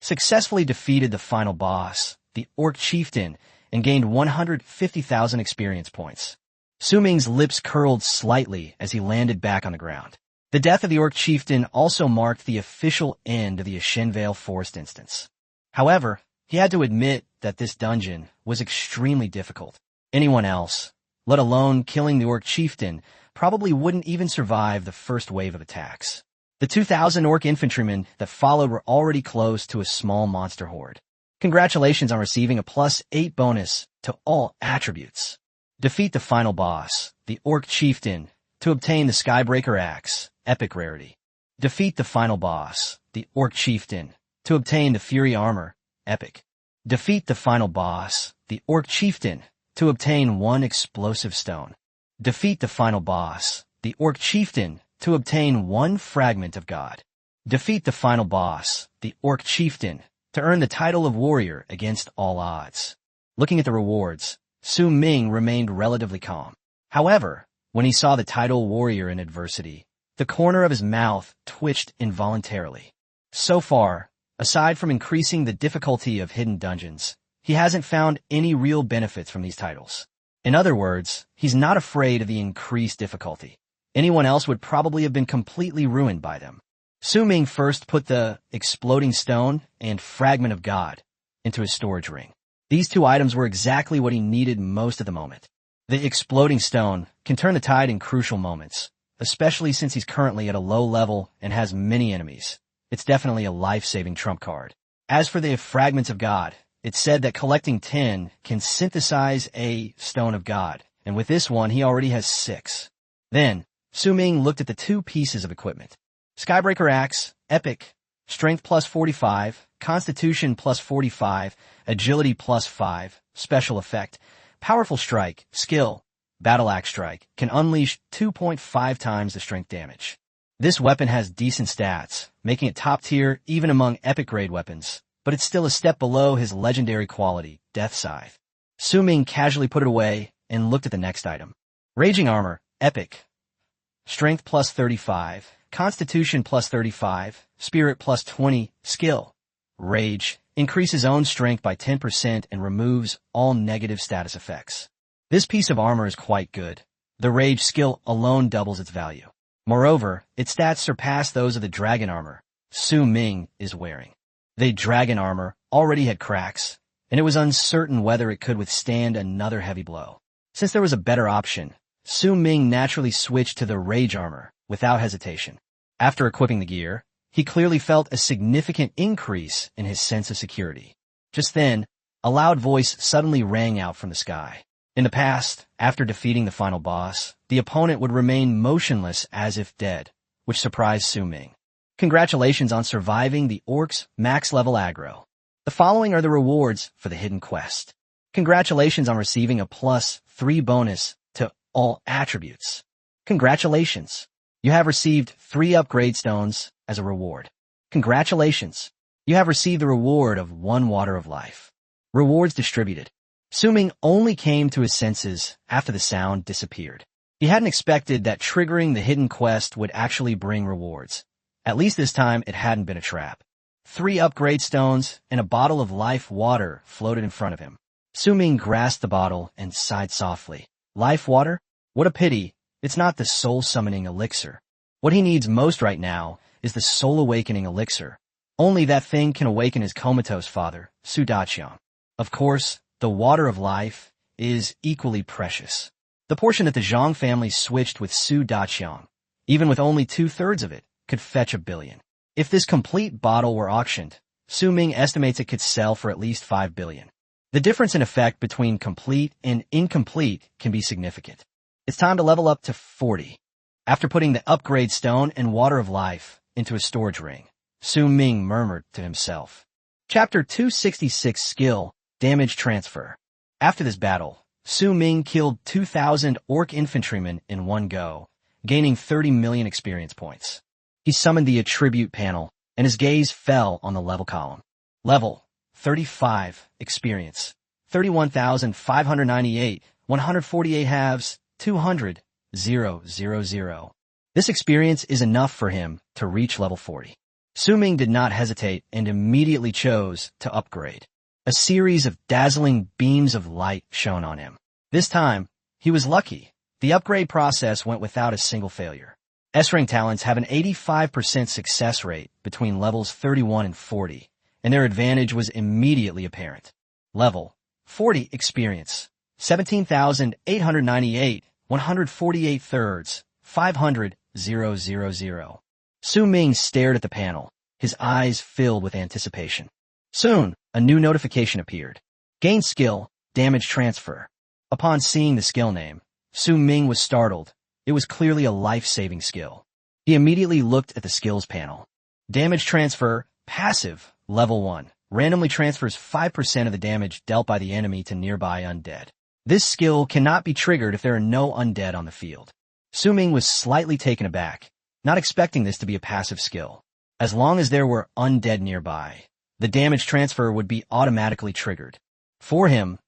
Successfully defeated the final boss, the Orc Chieftain, and gained 150,000 experience points. Su-ming's lips curled slightly as he landed back on the ground. The death of the Orc Chieftain also marked the official end of the Shenvale Forest instance. However, he had to admit that this dungeon was extremely difficult. Anyone else, let alone killing the Orc Chieftain, probably wouldn't even survive the first wave of attacks. The 2,000 orc infantrymen that followed were already close to a small monster horde. Congratulations on receiving a +8 bonus to all attributes. Defeat the final boss, the Orc Chieftain, to obtain the Skybreaker Axe, epic rarity. Defeat the final boss, the Orc Chieftain, to obtain the Fury Armor, epic. Defeat the final boss, the Orc Chieftain, to obtain 1 explosive stone. Defeat the final boss, the Orc Chieftain, to obtain 1 fragment of God. Defeat the final boss, the Orc Chieftain, to earn the title of warrior against all odds. Looking at the rewards, Su Ming remained relatively calm. However, when he saw the title warrior in adversity, the corner of his mouth twitched involuntarily. So far, aside from increasing the difficulty of hidden dungeons, he hasn't found any real benefits from these titles. In other words, he's not afraid of the increased difficulty. Anyone else would probably have been completely ruined by them. Su Ming first put the exploding stone and fragment of God into his storage ring. These 2 items were exactly what he needed most at the moment. The exploding stone can turn the tide in crucial moments, especially since he's currently at a low level and has many enemies. It's definitely a life-saving trump card. As for the fragments of God, it's said that collecting 10 can synthesize a Stone of God, and with this one he already has 6. Then, Su Ming looked at the 2 pieces of equipment. Skybreaker Axe, Epic, Strength plus 45, Constitution plus 45, Agility plus 5, Special Effect, Powerful Strike, Skill, Battle Axe Strike, can unleash 2.5 times the strength damage. This weapon has decent stats, making it top tier even among epic grade weapons, but it's still a step below his legendary quality, Death Scythe. Su Ming casually put it away and looked at the next item. Raging Armor, Epic, Strength plus 35, Constitution plus 35, Spirit plus 20, Skill, Rage, increases own strength by 10% and removes all negative status effects. This piece of armor is quite good. The Rage skill alone doubles its value. Moreover, its stats surpass those of the Dragon armor Su Ming is wearing. The Dragon armor already had cracks, and it was uncertain whether it could withstand another heavy blow. Since there was a better option, Su Ming naturally switched to the Rage armor without hesitation. After equipping the gear, he clearly felt a significant increase in his sense of security. Just then, a loud voice suddenly rang out from the sky. In the past, after defeating the final boss, the opponent would remain motionless as if dead, which surprised Su Ming. Congratulations on surviving the Orc's max level aggro. The following are the rewards for the hidden quest. Congratulations on receiving a +3 bonus to all attributes. Congratulations. You have received 3 upgrade stones as a reward. Congratulations. You have received the reward of 1 water of life. Rewards distributed. Su Ming only came to his senses after the sound disappeared. He hadn't expected that triggering the hidden quest would actually bring rewards. At least this time it hadn't been a trap. 3 upgrade stones and a bottle of life water floated in front of him. Su Ming grasped the bottle and sighed softly. Life water? What a pity. It's not the soul-summoning elixir. What he needs most right now is the soul-awakening elixir. Only that thing can awaken his comatose father, Su Daqiang. Of course, the water of life is equally precious. The portion that the Zhang family switched with Su Daqiang, even with only 2/3 of it, could fetch 1 billion. If this complete bottle were auctioned, Su Ming estimates it could sell for at least 5 billion. The difference in effect between complete and incomplete can be significant. It's time to level up to 40. After putting the upgrade stone and water of life into his storage ring, Su Ming murmured to himself. Chapter 266 Skill, Damage Transfer. After this battle, Su Ming killed 2,000 orc infantrymen in one go, gaining 30 million experience points. He summoned the attribute panel, and his gaze fell on the level column. Level, 35, experience, 31,598, 148 halves, 200, 000. This experience is enough for him to reach level 40. Su Ming did not hesitate and immediately chose to upgrade. A series of dazzling beams of light shone on him. This time, he was lucky. The upgrade process went without a single failure. S-rank talents have an 85% success rate between levels 31 and 40, and their advantage was immediately apparent. Level 40 experience, 17,898, 148 thirds, 500, 000. Su Ming stared at the panel, his eyes filled with anticipation. Soon, a new notification appeared. Gain skill, damage transfer. Upon seeing the skill name, Su Ming was startled. It was clearly a life-saving skill. He immediately looked at the skills panel. Damage transfer, passive, level 1. Randomly transfers 5% of the damage dealt by the enemy to nearby undead. This skill cannot be triggered if there are no undead on the field. Su Ming was slightly taken aback, not expecting this to be a passive skill. As long as there were undead nearby, the damage transfer would be automatically triggered. For him,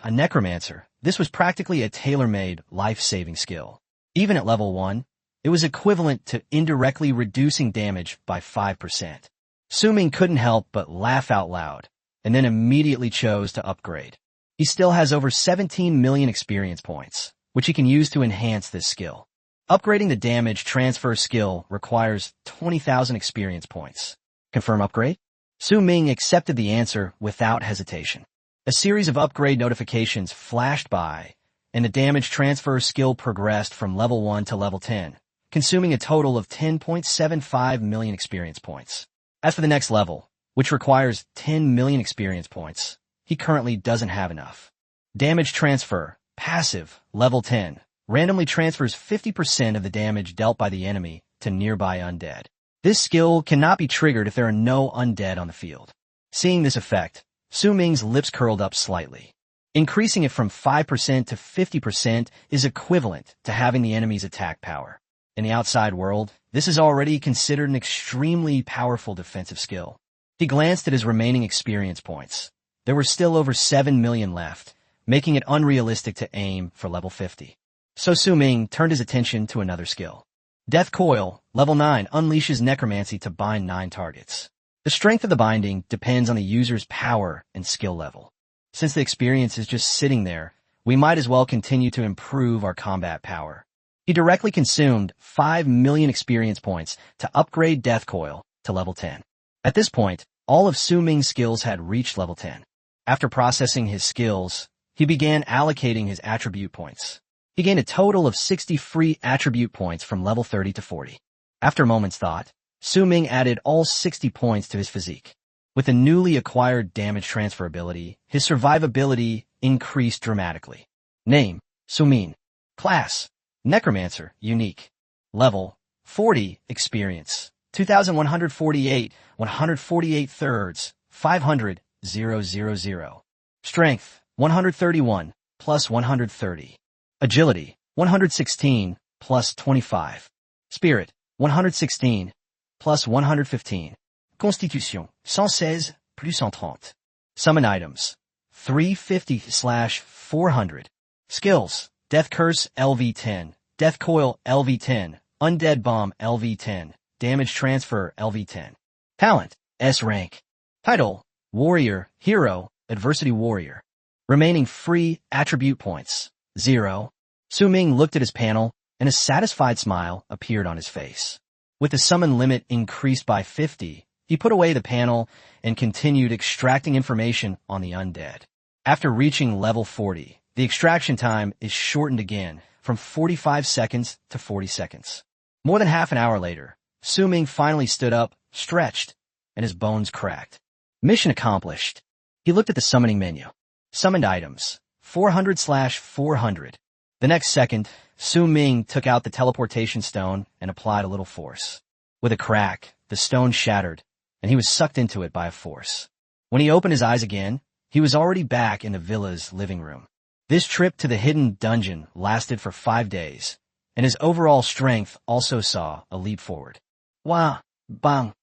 a necromancer, this was practically a tailor-made, life-saving skill. Even at level 1, it was equivalent to indirectly reducing damage by 5%. Su Ming couldn't help but laugh out loud, and then immediately chose to upgrade. He still has over 17 million experience points, which he can use to enhance this skill. Upgrading the damage transfer skill requires 20,000 experience points. Confirm upgrade? Su Ming accepted the answer without hesitation. A series of upgrade notifications flashed by, and the damage transfer skill progressed from level 1 to level 10, consuming a total of 10.75 million experience points. As for the next level, which requires 10 million experience points, he currently doesn't have enough. Damage transfer, passive, level 10, randomly transfers 50% of the damage dealt by the enemy to nearby undead. This skill cannot be triggered if there are no undead on the field. Seeing this effect, Su Ming's lips curled up slightly. Increasing it from 5% to 50% is equivalent to having the enemy's attack power. In the outside world, this is already considered an extremely powerful defensive skill. He glanced at his remaining experience points. There were still over 7 million left, making it unrealistic to aim for level 50. So Su Ming turned his attention to another skill. Death Coil, level 9, unleashes necromancy to bind 9 targets. The strength of the binding depends on the user's power and skill level. Since the experience is just sitting there, we might as well continue to improve our combat power. He directly consumed 5 million experience points to upgrade Death Coil to level 10. At this point, all of Su Ming's skills had reached level 10. After processing his skills, he began allocating his attribute points. He gained a total of 60 free attribute points from level 30 to 40. After a moment's thought, Su Ming added all 60 points to his physique. With the newly acquired damage transfer ability, his survivability increased dramatically. Name, Su Ming. Class, Necromancer, unique. Level, 40, experience, 2,148, 148 thirds, 500, 000. Strength, 131, plus 130. Agility, 116, plus 25. Spirit, 116, plus 115. Constitution, 116, plus 130. Summon items, 350/400. Skills, Death Curse LV10, Death Coil LV10, Undead Bomb LV10, Damage Transfer LV10. Talent, S rank. Title, Warrior, Hero, Adversity Warrior. Remaining free attribute points, 0. Su Ming looked at his panel, and a satisfied smile appeared on his face. With the summon limit increased by 50, he put away the panel and continued extracting information on the undead. After reaching level 40, the extraction time is shortened again from 45 seconds to 40 seconds. More than half an hour later, Su Ming finally stood up, stretched, and his bones cracked. Mission accomplished. He looked at the summoning menu. Summoned items, 400/400. The next second, Su Ming took out the teleportation stone and applied a little force. With a crack, the stone shattered, and he was sucked into it by a force. When he opened his eyes again, he was already back in the villa's living room. This trip to the hidden dungeon lasted for 5 days, and his overall strength also saw a leap forward. Wah! Bang!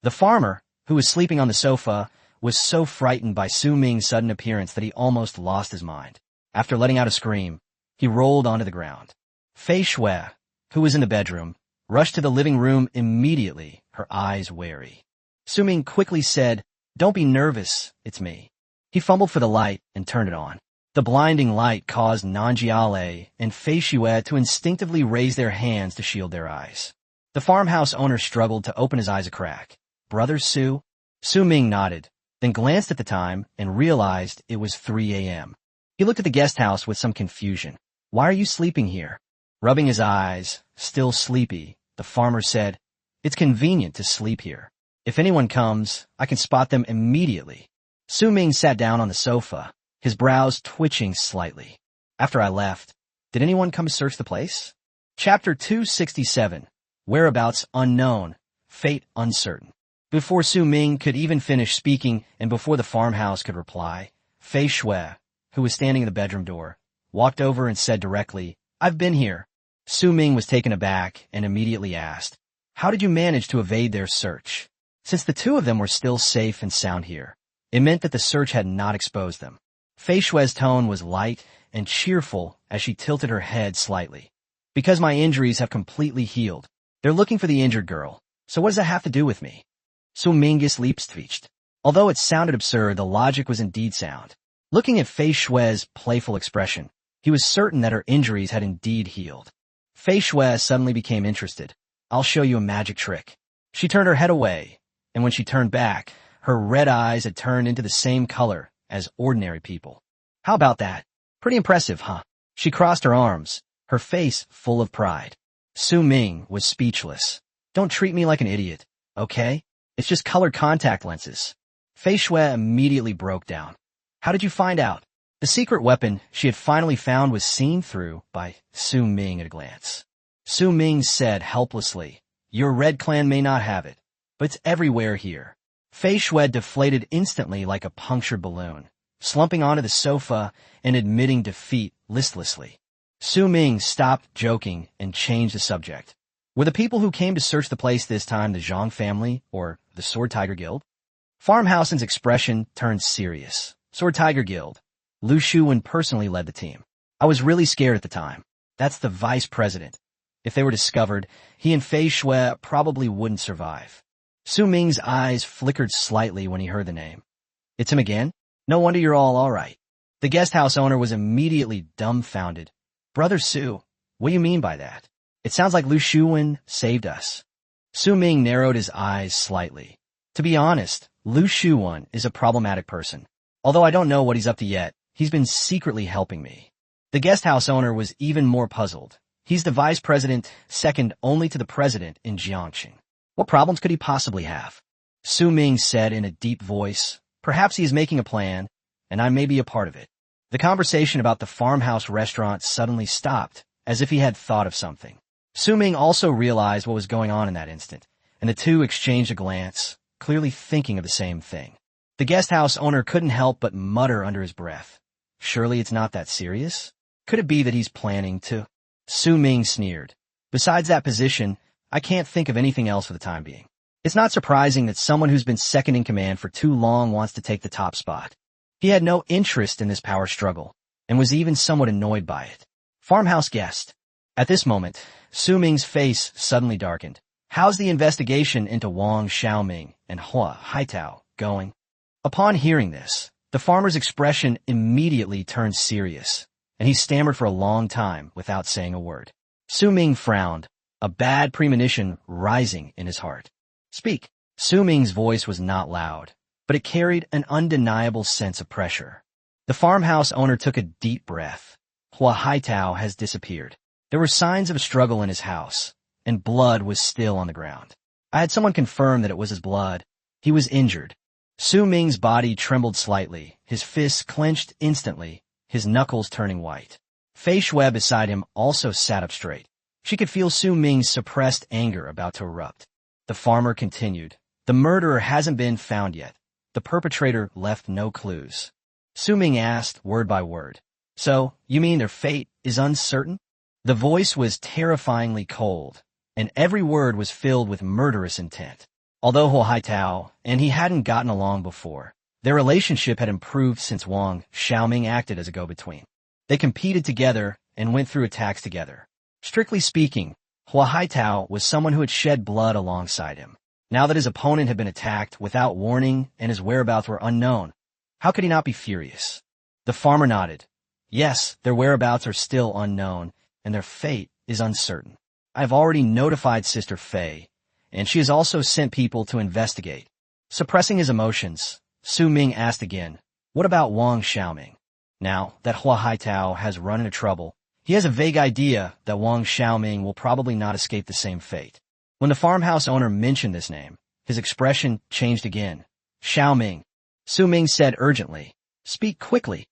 The farmer, who was sleeping on the sofa, was so frightened by Su Ming's sudden appearance that he almost lost his mind. After letting out a scream, he rolled onto the ground. Fei Shui, who was in the bedroom, rushed to the living room immediately, her eyes wary. Su Ming quickly said, "Don't be nervous, it's me." He fumbled for the light and turned it on. The blinding light caused Nanjiale and Fei Shui to instinctively raise their hands to shield their eyes. The farmhouse owner struggled to open his eyes a crack. "Brother Su?" Su Ming nodded, then glanced at the time and realized it was 3 a.m. He looked at the guest house with some confusion. "Why are you sleeping here?" Rubbing his eyes, still sleepy, the farmer said, "It's convenient to sleep here. If anyone comes, I can spot them immediately." Su Ming sat down on the sofa, his brows twitching slightly. "After I left, did anyone come to search the place?" Chapter 267, Whereabouts Unknown, Fate Uncertain. Before Su Ming could even finish speaking and before the farmhouse could reply, Fei Shui, who was standing in the bedroom door, walked over and said directly, "I've been here." Su Ming was taken aback and immediately asked, "How did you manage to evade their search?" Since the two of them were still safe and sound here, it meant that the search had not exposed them. Fei Shue's tone was light and cheerful as she tilted her head slightly. "Because my injuries have completely healed. They're looking for the injured girl. So what does that have to do with me?" Su Ming's lips twitched. Although it sounded absurd, the logic was indeed sound. Looking at Fei Shue's playful expression, he was certain that her injuries had indeed healed. Fei Shue suddenly became interested. "I'll show you a magic trick." She turned her head away, and when she turned back, her red eyes had turned into the same color as ordinary people. "How about that? Pretty impressive, huh?" She crossed her arms, her face full of pride. Su Ming was speechless. "Don't treat me like an idiot, okay? It's just colored contact lenses." Fei Shui immediately broke down. "How did you find out?" The secret weapon she had finally found was seen through by Su Ming at a glance. Su Ming said helplessly, "Your Red Clan may not have it, but it's everywhere here." Fei Shui deflated instantly like a punctured balloon, slumping onto the sofa and admitting defeat listlessly. Su Ming stopped joking and changed the subject. Were the people who came to search the place this time the Zhang family or the Sword Tiger Guild? Farmhausen's expression turned serious. "Sword Tiger Guild. Lu Shuwen personally led the team. I was really scared at the time. That's the vice president. If they were discovered, he and Fei Shui probably wouldn't survive." Su Ming's eyes flickered slightly when he heard the name. "It's him again? No wonder you're all right." The guest house owner was immediately dumbfounded. "Brother Su, what do you mean by that? It sounds like Lu Shuwen saved us." Su Ming narrowed his eyes slightly. "To be honest, Lu Shuwen is a problematic person. Although I don't know what he's up to yet, he's been secretly helping me." The guest house owner was even more puzzled. "He's the vice president, second only to the president in Jiangxing. What problems could he possibly have?" Su Ming said in a deep voice, "Perhaps he is making a plan, and I may be a part of it." The conversation about the farmhouse restaurant suddenly stopped, as if he had thought of something. Su Ming also realized what was going on in that instant, and the two exchanged a glance, clearly thinking of the same thing. The guest house owner couldn't help but mutter under his breath, "Surely it's not that serious? Could it be that he's planning to?" Su Ming sneered. "Besides that position, I can't think of anything else for the time being. It's not surprising that someone who's been second in command for too long wants to take the top spot." He had no interest in this power struggle, and was even somewhat annoyed by it. Farmhouse guest. At this moment, Su Ming's face suddenly darkened. "How's the investigation into Wang Xiaoming and Hua Haitao going?" Upon hearing this, the farmer's expression immediately turned serious, and he stammered for a long time without saying a word. Su Ming frowned, a bad premonition rising in his heart. "Speak." Su Ming's voice was not loud, but it carried an undeniable sense of pressure. The farmhouse owner took a deep breath. "Hua Haitao has disappeared. There were signs of a struggle in his house, and blood was still on the ground. I had someone confirm that it was his blood. He was injured." Su Ming's body trembled slightly, his fists clenched instantly, his knuckles turning white. Fei Shui beside him also sat up straight. She could feel Su Ming's suppressed anger about to erupt. The farmer continued, "The murderer hasn't been found yet. The perpetrator left no clues." Su Ming asked, word by word, "So, you mean their fate is uncertain?" The voice was terrifyingly cold, and every word was filled with murderous intent. Although Hua Haitao and he hadn't gotten along before, their relationship had improved since Wang Xiaoming acted as a go-between. They competed together and went through attacks together. Strictly speaking, Hua Haitao was someone who had shed blood alongside him. Now that his opponent had been attacked without warning and his whereabouts were unknown, how could he not be furious? The farmer nodded. "Yes, their whereabouts are still unknown, and their fate is uncertain. I've already notified Sister Fei, and she has also sent people to investigate." Suppressing his emotions, Su Ming asked again, "What about Wang Xiaoming?" Now that Hua Haitao has run into trouble, he has a vague idea that Wang Xiaoming will probably not escape the same fate. When the farmhouse owner mentioned this name, his expression changed again. "Xiaoming," Su Ming said urgently. "Speak quickly."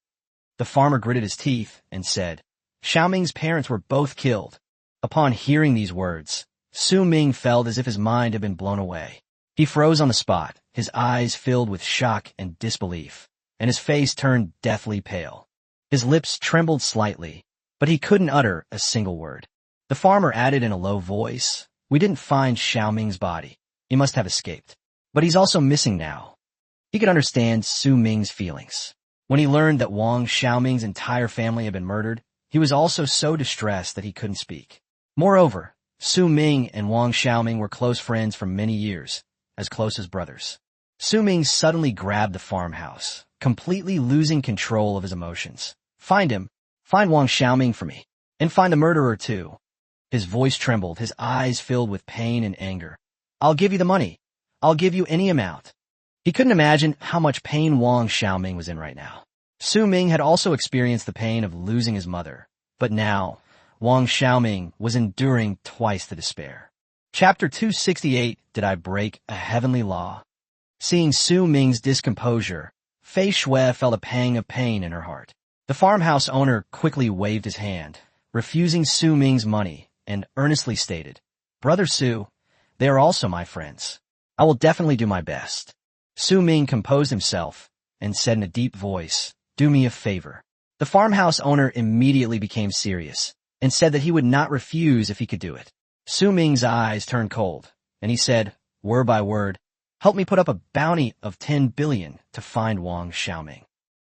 The farmer gritted his teeth and said, "Xiaoming's parents were both killed." Upon hearing these words, Su Ming felt as if his mind had been blown away. He froze on the spot, his eyes filled with shock and disbelief, and his face turned deathly pale. His lips trembled slightly, but he couldn't utter a single word. The farmer added in a low voice, "We didn't find Xiaoming's body. He must have escaped. But he's also missing now." He could understand Su Ming's feelings. When he learned that Wang Xiaoming's entire family had been murdered, he was also so distressed that he couldn't speak. Moreover, Su Ming and Wang Xiaoming were close friends for many years, as close as brothers. Su Ming suddenly grabbed the farmhouse, completely losing control of his emotions. "Find him. Find Wang Xiaoming for me. And find the murderer too." His voice trembled, his eyes filled with pain and anger. "I'll give you the money. I'll give you any amount." He couldn't imagine how much pain Wang Xiaoming was in right now. Su Ming had also experienced the pain of losing his mother, but now Wang Xiaoming was enduring twice the despair. Chapter 268, Did I Break a Heavenly Law? Seeing Su Ming's discomposure, Fei Shui felt a pang of pain in her heart. The farmhouse owner quickly waved his hand, refusing Su Ming's money, and earnestly stated, "Brother Su, they are also my friends. I will definitely do my best." Su Ming composed himself and said in a deep voice, "Do me a favor." The farmhouse owner immediately became serious and said that he would not refuse if he could do it. Su Ming's eyes turned cold, and he said, word by word, "Help me put up a bounty of 10 billion to find Wang Xiaoming."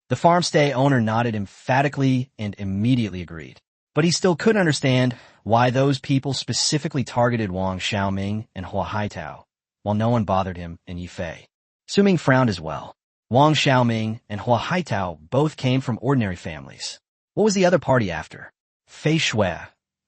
The farmstay owner nodded emphatically and immediately agreed. But he still couldn't understand why those people specifically targeted Wang Xiaoming and Hua Haitao, while no one bothered him in Yifei. Su Ming frowned as well. Wang Xiaoming and Hua Haitao both came from ordinary families. What was the other party after? Fei Shui,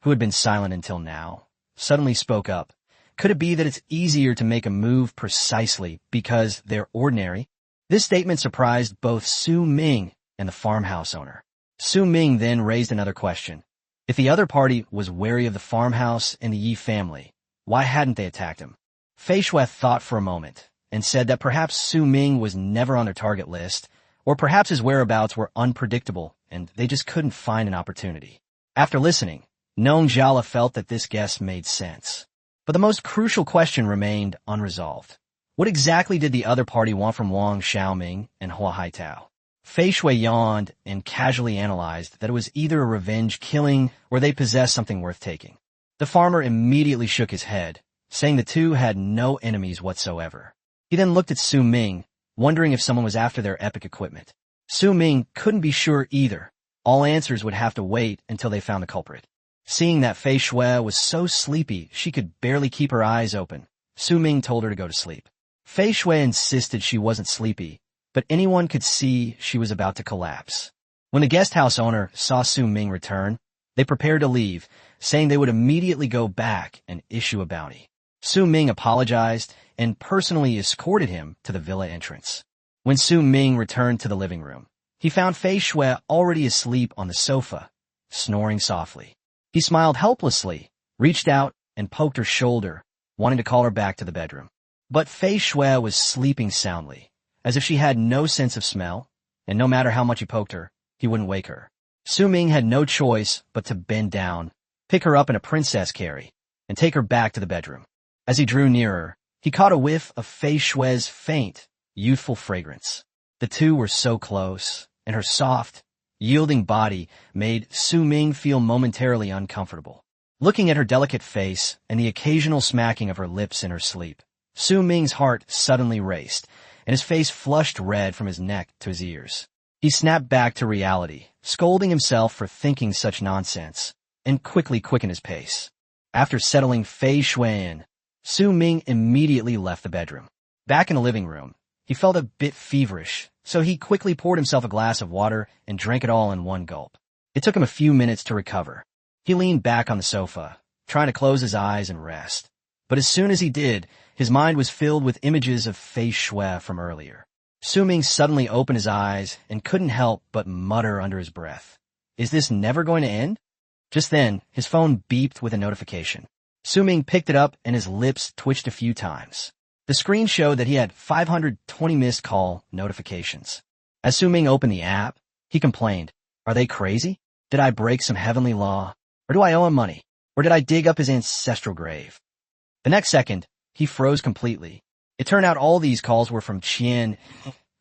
who had been silent until now, suddenly spoke up. Could it be that it's easier to make a move precisely because they're ordinary? This statement surprised both Su Ming and the farmhouse owner. Su Ming then raised another question. If the other party was wary of the farmhouse and the Yi family, why hadn't they attacked him? Fei Shui thought for a moment and said that perhaps Su Ming was never on their target list, or perhaps his whereabouts were unpredictable and they just couldn't find an opportunity. After listening, Nong Jiala felt that this guess made sense. But the most crucial question remained unresolved. What exactly did the other party want from Wang Xiaoming and Hua Haitao? Fei Shui yawned and casually analyzed that it was either a revenge killing or they possessed something worth taking. The farmer immediately shook his head, saying the two had no enemies whatsoever. He then looked at Su Ming, wondering if someone was after their epic equipment. Su Ming couldn't be sure either. All answers would have to wait until they found the culprit. Seeing that Fei Shui was so sleepy she could barely keep her eyes open, Su Ming told her to go to sleep. Fei Shui insisted she wasn't sleepy, but anyone could see she was about to collapse. When the guest house owner saw Su Ming return, they prepared to leave, saying they would immediately go back and issue a bounty. Su Ming apologized and personally escorted him to the villa entrance. When Su Ming returned to the living room, he found Fei Shui already asleep on the sofa, snoring softly. He smiled helplessly, reached out, and poked her shoulder, wanting to call her back to the bedroom. But Fei Shui was sleeping soundly, as if she had no sense of smell, and no matter how much he poked her, he wouldn't wake her. Su Ming had no choice but to bend down, pick her up in a princess carry, and take her back to the bedroom. As he drew nearer, he caught a whiff of Fei Shui's faint, youthful fragrance. The two were so close, and her soft, yielding body made Su Ming feel momentarily uncomfortable. Looking at her delicate face and the occasional smacking of her lips in her sleep, Su Ming's heart suddenly raced, and his face flushed red from his neck to his ears. He snapped back to reality, scolding himself for thinking such nonsense, and quickly quickened his pace. After settling Fei Shui in, Su Ming immediately left the bedroom. Back in the living room, he felt a bit feverish, so he quickly poured himself a glass of water and drank it all in one gulp. It took him a few minutes to recover. He leaned back on the sofa, trying to close his eyes and rest. But as soon as he did, his mind was filled with images of Fei Shui from earlier. Su Ming suddenly opened his eyes and couldn't help but mutter under his breath, "Is this never going to end?" Just then, his phone beeped with a notification. Su Ming picked it up and his lips twitched a few times. The screen showed that he had 520 missed call notifications. As Su Ming opened the app, he complained, "Are they crazy? Did I break some heavenly law? Or do I owe him money? Or did I dig up his ancestral grave?" The next second, he froze completely. It turned out all these calls were from Qian,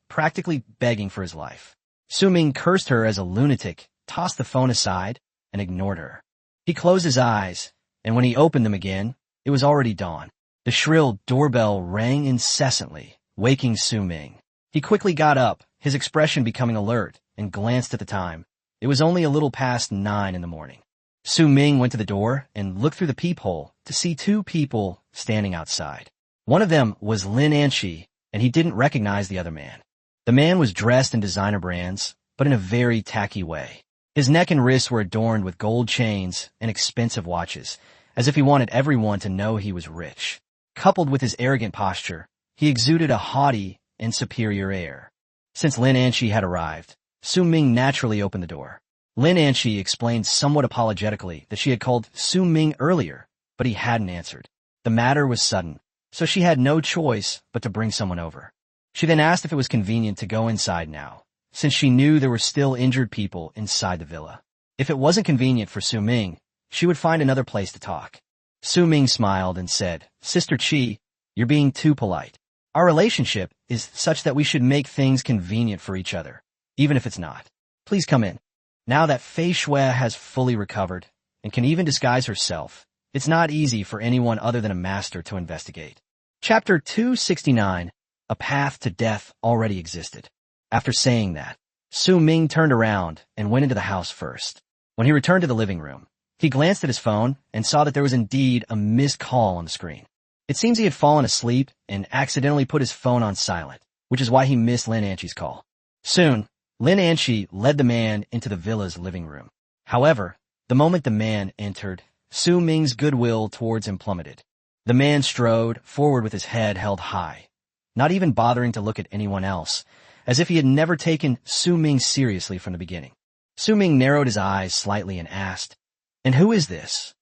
practically begging for his life. Su Ming cursed her as a lunatic, tossed the phone aside, and ignored her. He closed his eyes and when he opened them again, it was already dawn. The shrill doorbell rang incessantly, waking Su Ming. He quickly got up, his expression becoming alert, and glanced at the time. It was only a little past 9 in the morning. Su Ming went to the door and looked through the peephole to see 2 people standing outside. One of them was Lin Anshi, and he didn't recognize the other man. The man was dressed in designer brands, but in a very tacky way. His neck and wrists were adorned with gold chains and expensive watches, as if he wanted everyone to know he was rich. Coupled with his arrogant posture, he exuded a haughty and superior air. Since Lin Anshi had arrived, Su Ming naturally opened the door. Lin Anshi explained somewhat apologetically that she had called Su Ming earlier, but he hadn't answered. The matter was sudden, so she had no choice but to bring someone over. She then asked if it was convenient to go inside now, since she knew there were still injured people inside the villa. If it wasn't convenient for Su Ming, she would find another place to talk. Su Ming smiled and said, "Sister Chi, you're being too polite. Our relationship is such that we should make things convenient for each other, even if it's not. Please come in." Now that Fei Shui has fully recovered and can even disguise herself, it's not easy for anyone other than a master to investigate. Chapter 269, A Path to Death already existed. After saying that, Su Ming turned around and went into the house first. When he returned to the living room, he glanced at his phone and saw that there was indeed a missed call on the screen. It seems he had fallen asleep and accidentally put his phone on silent, which is why he missed Lin Anshi's call. Soon, Lin Anshi led the man into the villa's living room. However, the moment the man entered, Su Ming's goodwill towards him plummeted. The man strode forward with his head held high, not even bothering to look at anyone else, as if he had never taken Su Ming seriously from the beginning. Su Ming narrowed his eyes slightly and asked, "And who is this?"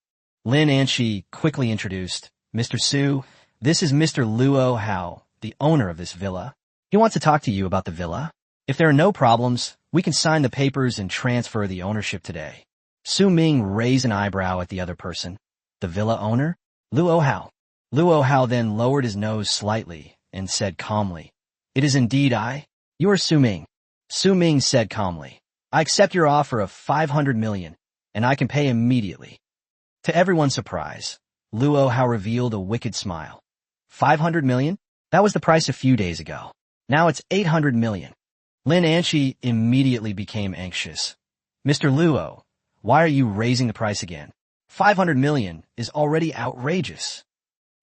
Lin Anshi quickly introduced, "Mr. Su, this is Mr. Luo Hao, the owner of this villa. He wants to talk to you about the villa. If there are no problems, we can sign the papers and transfer the ownership today." Su Ming raised an eyebrow at the other person. "The villa owner? Luo Hao." Luo Hao then lowered his nose slightly and said calmly, "It is indeed I. You are Su Ming." Su Ming said calmly, "I accept your offer of 500 million, and I can pay immediately." To everyone's surprise, Luo Hao revealed a wicked smile. 500 million? That was the price a few days ago. Now it's 800 million. Lin Anshi immediately became anxious. "Mr. Luo, why are you raising the price again? 500 million is already outrageous."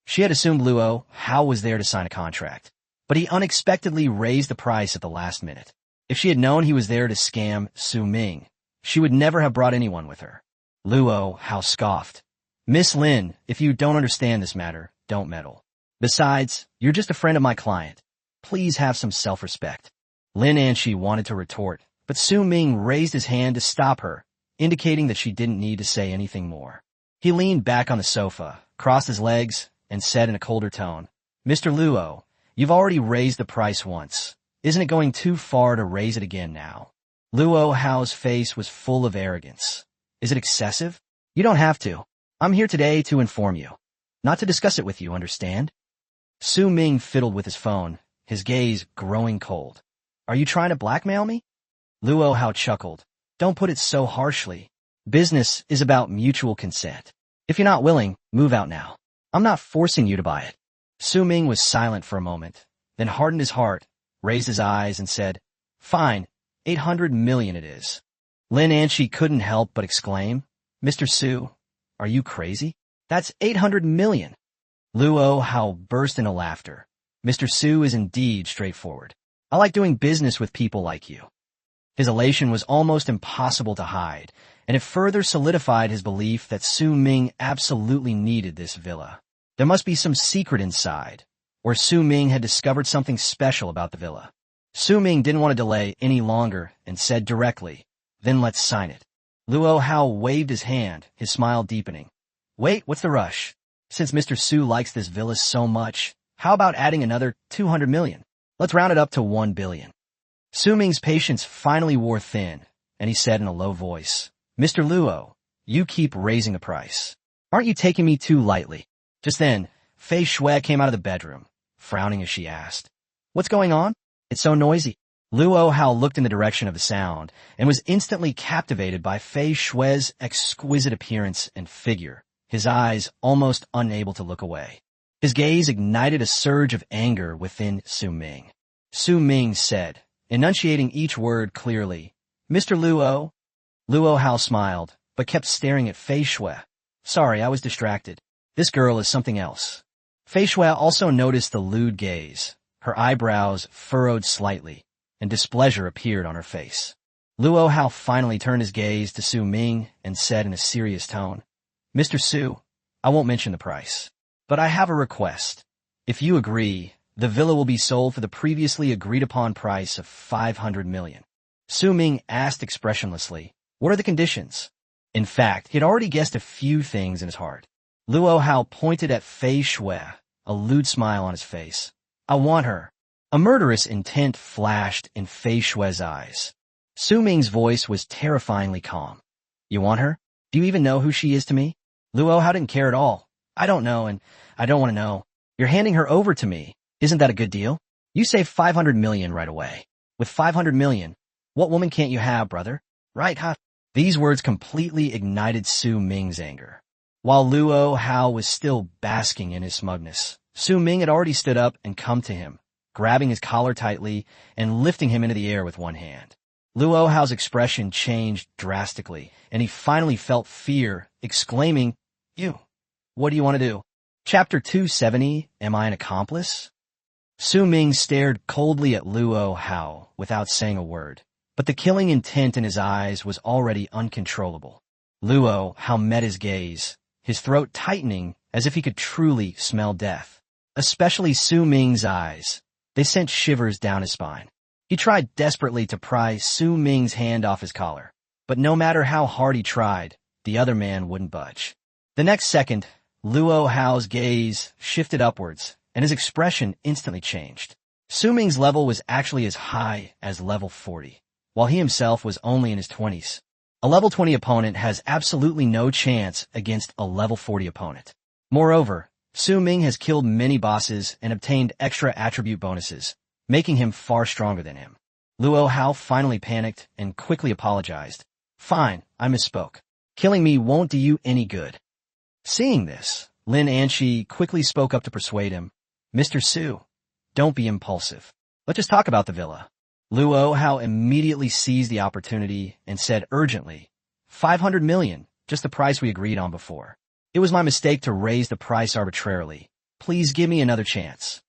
She had assumed Luo Hao was there to sign a contract, but he unexpectedly raised the price at the last minute. If she had known he was there to scam Su Ming, she would never have brought anyone with her. Luo Hao scoffed. "Miss Lin, if you don't understand this matter, don't meddle. Besides, you're just a friend of my client. Please have some self-respect." Lin Anshi wanted to retort, but Su Ming raised his hand to stop her, indicating that she didn't need to say anything more. He leaned back on the sofa, crossed his legs, and said in a colder tone, "Mr. Luo, you've already raised the price once. Isn't it going too far to raise it again now?" Luo Hao's face was full of arrogance. "Is it excessive? You don't have to. I'm here today to inform you, not to discuss it with you, understand?" Su Ming fiddled with his phone, his gaze growing cold. "Are you trying to blackmail me?" Luo Hao chuckled. "Don't put it so harshly. Business is about mutual consent. If you're not willing, move out now. I'm not forcing you to buy it." Su Ming was silent for a moment, then hardened his heart, raised his eyes, and said, "Fine, 800 million it is." Lin Anshi couldn't help but exclaim, "Mr. Su, are you crazy? That's 800 million. Luo Hao burst into laughter. "Mr. Su is indeed straightforward. I like doing business with people like you." His elation was almost impossible to hide, and it further solidified his belief that Su Ming absolutely needed this villa. There must be some secret inside, or Su Ming had discovered something special about the villa. Su Ming didn't want to delay any longer and said directly, "Then let's sign it." Luo Hao waved his hand, his smile deepening. "Wait, what's the rush? Since Mr. Su likes this villa so much, how about adding another 200 million? Let's round it up to 1 billion. Su Ming's patience finally wore thin, and he said in a low voice, "Mr. Luo, you keep raising the price. Aren't you taking me too lightly?" Just then, Fei Shui came out of the bedroom, frowning as she asked, "What's going on? It's so noisy." Luo Hao looked in the direction of the sound and was instantly captivated by Fei Shui's exquisite appearance and figure, his eyes almost unable to look away. His gaze ignited a surge of anger within Su Ming. Su Ming said, enunciating each word clearly, "Mr. Luo." Luo Hao smiled, but kept staring at Fei Shui. "Sorry, I was distracted. This girl is something else." Fei Shui also noticed the lewd gaze. Her eyebrows furrowed slightly, and displeasure appeared on her face. Luo Hao finally turned his gaze to Su Ming and said in a serious tone, "Mr. Su, I won't mention the price, but I have a request. If you agree, the villa will be sold for the previously agreed-upon price of 500 million. Su Ming asked expressionlessly, "What are the conditions?" In fact, he had already guessed a few things in his heart. Luo Hao pointed at Fei Shui, a lewd smile on his face. "I want her." A murderous intent flashed in Fei Shui's eyes. Su Ming's voice was terrifyingly calm. "You want her? Do you even know who she is to me?" Luo Hao didn't care at all. "I don't know, and I don't want to know. You're handing her over to me. Isn't that a good deal? You save 500 million right away. With 500 million, what woman can't you have, brother? Right, huh?" These words completely ignited Su Ming's anger. While Luo Hao was still basking in his smugness, Su Ming had already stood up and come to him, grabbing his collar tightly and lifting him into the air with one hand. Luo Hao's expression changed drastically, and he finally felt fear, exclaiming, "You, what do you want to do?" Chapter 270, Am I an Accomplice? Su Ming stared coldly at Luo Hao without saying a word, but the killing intent in his eyes was already uncontrollable. Luo Hao met his gaze, his throat tightening as if he could truly smell death. Especially Su Ming's eyes. They sent shivers down his spine. He tried desperately to pry Su Ming's hand off his collar, but no matter how hard he tried, the other man wouldn't budge. The next second, Luo Hao's gaze shifted upwards, and his expression instantly changed. Su Ming's level was actually as high as level 40, while he himself was only in his 20s. A level 20 opponent has absolutely no chance against a level 40 opponent. Moreover, Su Ming has killed many bosses and obtained extra attribute bonuses, making him far stronger than him. Luo Hao finally panicked and quickly apologized. "Fine, I misspoke. Killing me won't do you any good." Seeing this, Lin Anshi quickly spoke up to persuade him. "Mr. Su, don't be impulsive. Let's just talk about the villa." Luo Hao immediately seized the opportunity and said urgently, 500 million, just the price we agreed on before. It was my mistake to raise the price arbitrarily. Please give me another chance."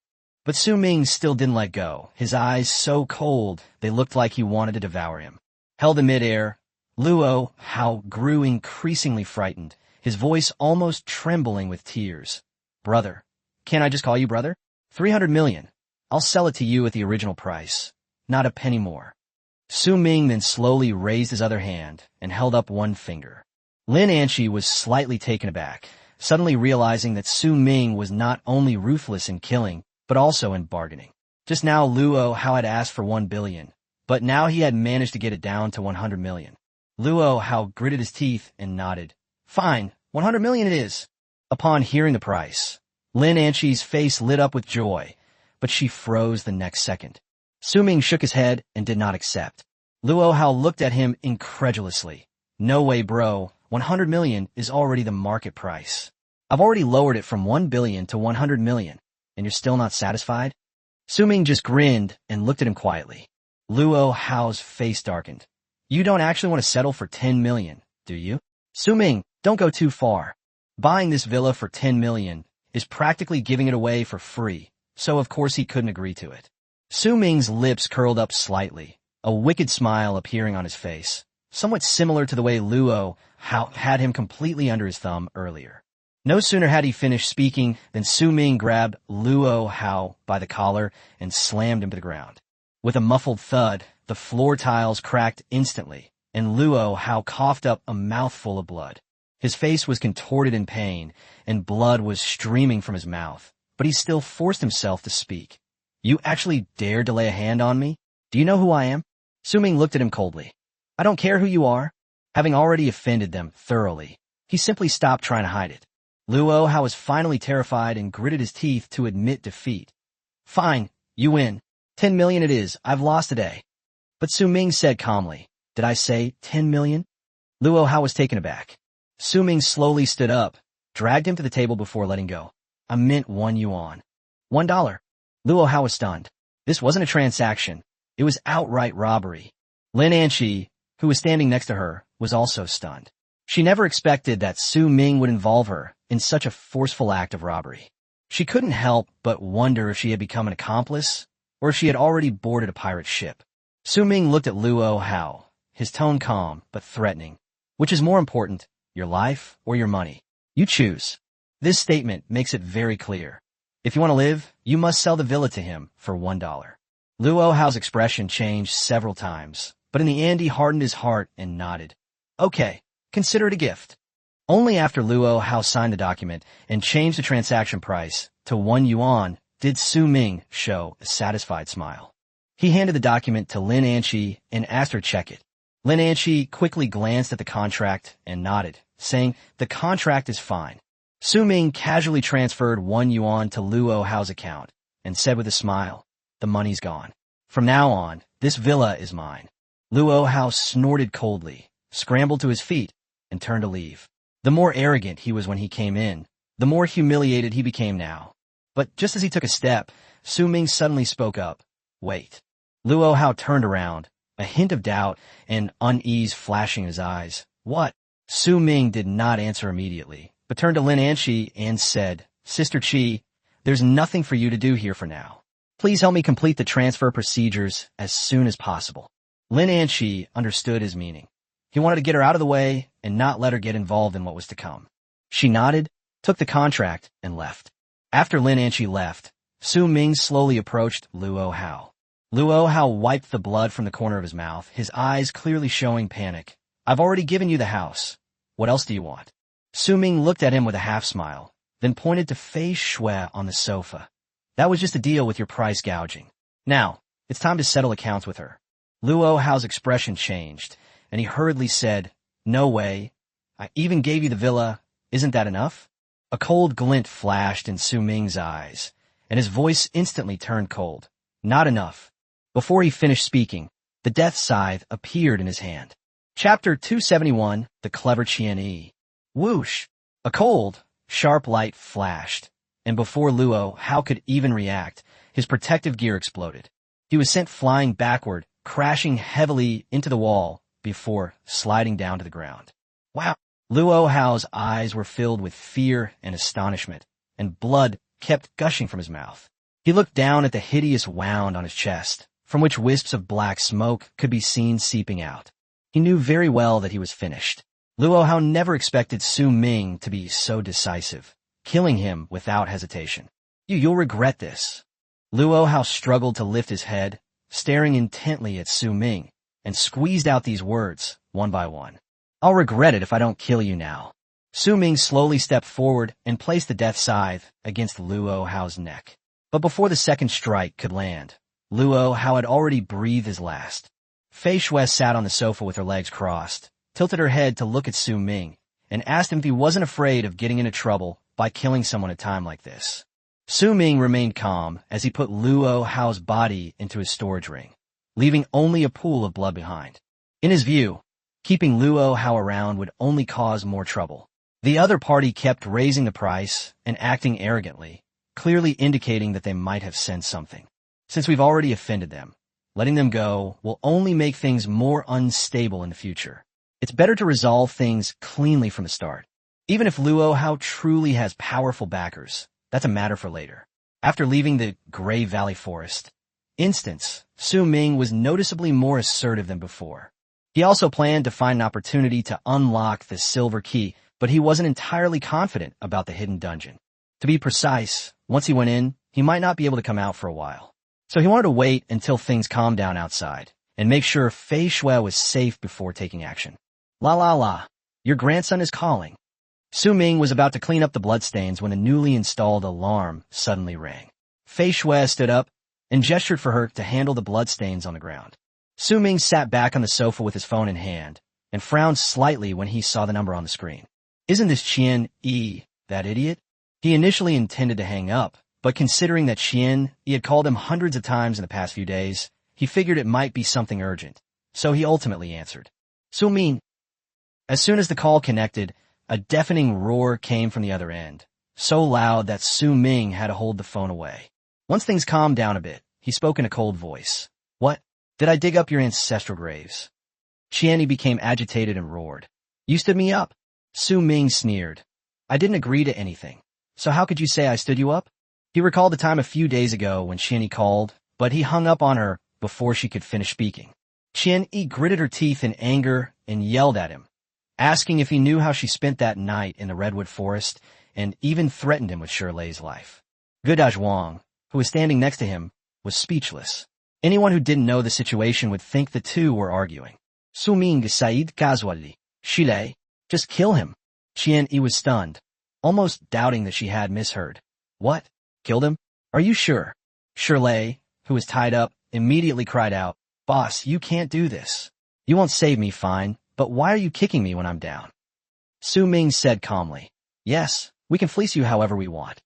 But Su Ming still didn't let go, his eyes so cold they looked like he wanted to devour him. Held in midair, Luo Hao grew increasingly frightened, his voice almost trembling with tears. "Brother, can't I just call you brother? 300 million. I'll sell it to you at the original price. Not a penny more." Su Ming then slowly raised his other hand and held up one finger. Lin Anshi was slightly taken aback, suddenly realizing that Su Ming was not only ruthless in killing, but also in bargaining. Just now Luo Hao had asked for 1 billion, but now he had managed to get it down to 100 million. Luo Hao gritted his teeth and nodded. "Fine, 100 million it is." Upon hearing the price, Lin Anshi's face lit up with joy, but she froze the next second. Su Ming shook his head and did not accept. Luo Hao looked at him incredulously. "No way, bro. 100 million is already the market price. I've already lowered it from 1 billion to 100 million, and you're still not satisfied?" Su Ming just grinned and looked at him quietly. Luo Hao's face darkened. "You don't actually want to settle for 10 million, do you?" "Su Ming, don't go too far. Buying this villa for 10 million is practically giving it away for free, so of course he couldn't agree to it." Su Ming's lips curled up slightly, a wicked smile appearing on his face, somewhat similar to the way Luo Hao had him completely under his thumb earlier. No sooner had he finished speaking than Su Ming grabbed Luo Hao by the collar and slammed him to the ground. With a muffled thud, the floor tiles cracked instantly, and Luo Hao coughed up a mouthful of blood. His face was contorted in pain, and blood was streaming from his mouth, but he still forced himself to speak. "You actually dared to lay a hand on me? Do you know who I am?" Su Ming looked at him coldly. "I don't care who you are." Having already offended them thoroughly, he simply stopped trying to hide it. Luo Hao was finally terrified and gritted his teeth to admit defeat. "Fine, you win. 10 million it is. I've lost today." But Su Ming said calmly, "Did I say 10 million? Luo Hao was taken aback. Su Ming slowly stood up, dragged him to the table before letting go. A mint 1 yuan. $1. Luo Hao was stunned. This wasn't a transaction. It was outright robbery. Lin Anqi, who was standing next to her, was also stunned. She never expected that Su Ming would involve her in such a forceful act of robbery. She couldn't help but wonder if she had become an accomplice, or if she had already boarded a pirate ship. Su Ming looked at Luo Hao, his tone calm but threatening. Which is more important, your life or your money? You choose. This statement makes it very clear. If you want to live, you must sell the villa to him for $1. Luo Hao's expression changed several times, but in the end he hardened his heart and nodded. Okay, consider it a gift. Only after Luo Hao signed the document and changed the transaction price to 1 yuan did Su Ming show a satisfied smile. He handed the document to Lin Anqi and asked her to check it. Lin Anqi quickly glanced at the contract and nodded, saying, the contract is fine. Su Ming casually transferred 1 yuan to Luo Hao's account and said with a smile, the money's gone. From now on, this villa is mine. Luo Hao snorted coldly, scrambled to his feet, and turned to leave. The more arrogant he was when he came in, the more humiliated he became now. But just as he took a step, Su Ming suddenly spoke up. Wait. Luo Hao turned around, a hint of doubt and unease flashing in his eyes. What? Su Ming did not answer immediately, but turned to Lin Anqi and said, Sister Qi, there's nothing for you to do here for now. Please help me complete the transfer procedures as soon as possible. Lin Anqi understood his meaning. He wanted to get her out of the way and not let her get involved in what was to come. She nodded, took the contract, and left. After Lin Anqi left, Su Ming slowly approached Luo Hao. Luo Hao wiped the blood from the corner of his mouth, his eyes clearly showing panic. I've already given you the house. What else do you want? Su Ming looked at him with a half-smile, then pointed to Fei Shui on the sofa. That was just a deal with your price gouging. Now, it's time to settle accounts with her. Luo Hao's expression changed, and he hurriedly said, No way. I even gave you the villa. Isn't that enough? A cold glint flashed in Su Ming's eyes, and his voice instantly turned cold. Not enough. Before he finished speaking, the death scythe appeared in his hand. Chapter 271, The Clever Qian. Whoosh! A cold, sharp light flashed, and before Luo Hao could even react, his protective gear exploded. He was sent flying backward, crashing heavily into the wall before sliding down to the ground. Wow! Luo Hao's eyes were filled with fear and astonishment, and blood kept gushing from his mouth. He looked down at the hideous wound on his chest, from which wisps of black smoke could be seen seeping out. He knew very well that he was finished. Luo Hao never expected Su Ming to be so decisive, killing him without hesitation. You'll regret this. Luo Hao struggled to lift his head, staring intently at Su Ming, and squeezed out these words, one by one. I'll regret it if I don't kill you now. Su Ming slowly stepped forward and placed the death scythe against Luo Hao's neck. But before the second strike could land, Luo Hao had already breathed his last. Fei Shui sat on the sofa with her legs crossed, tilted her head to look at Su Ming, and asked him if he wasn't afraid of getting into trouble by killing someone at a time like this. Su Ming remained calm as he put Luo Hao's body into his storage ring, leaving only a pool of blood behind. In his view, keeping Luo Hao around would only cause more trouble. The other party kept raising the price and acting arrogantly, clearly indicating that they might have sensed something. Since we've already offended them, letting them go will only make things more unstable in the future. It's better to resolve things cleanly from the start. Even if Luo Hao truly has powerful backers, that's a matter for later. After leaving the Gray Valley Forest, Su Ming was noticeably more assertive than before. He also planned to find an opportunity to unlock the silver key, but he wasn't entirely confident about the hidden dungeon. To be precise, once he went in, he might not be able to come out for a while. So he wanted to wait until things calmed down outside, and make sure Fei Shui was safe before taking action. La, your grandson is calling. Su Ming was about to clean up the bloodstains when a newly installed alarm suddenly rang. Fei Shui stood up and gestured for her to handle the bloodstains on the ground. Su Ming sat back on the sofa with his phone in hand, and frowned slightly when he saw the number on the screen. Isn't this Qian Yi, that idiot? He initially intended to hang up, but considering that Qian Yi had called him hundreds of times in the past few days, he figured it might be something urgent, so he ultimately answered. Su Ming. As soon as the call connected, A deafening roar came from the other end, so loud that Su Ming had to hold the phone away. Once things calmed down a bit, he spoke in a cold voice. What? Did I dig up your ancestral graves? Qianni became agitated and roared. You stood me up. Su Ming sneered. I didn't agree to anything. So how could you say I stood you up? He recalled the time a few days ago when Qianni called, but he hung up on her before she could finish speaking. Qianni gritted her teeth in anger and yelled at him, asking if he knew how she spent that night in the redwood forest, and even threatened him with Shirley's life. Gudaj Wang, who was standing next to him, was speechless. Anyone who didn't know the situation would think the two were arguing. Su Ming Said Kazwali, Shilei, just kill him. Qianni was stunned, almost doubting that she had misheard. What? Killed him? Are you sure? Shirley, who was tied up, immediately cried out, Boss, you can't do this. You won't save me, fine, but why are you kicking me when I'm down? Su Ming said calmly, Yes, we can fleece you however we want.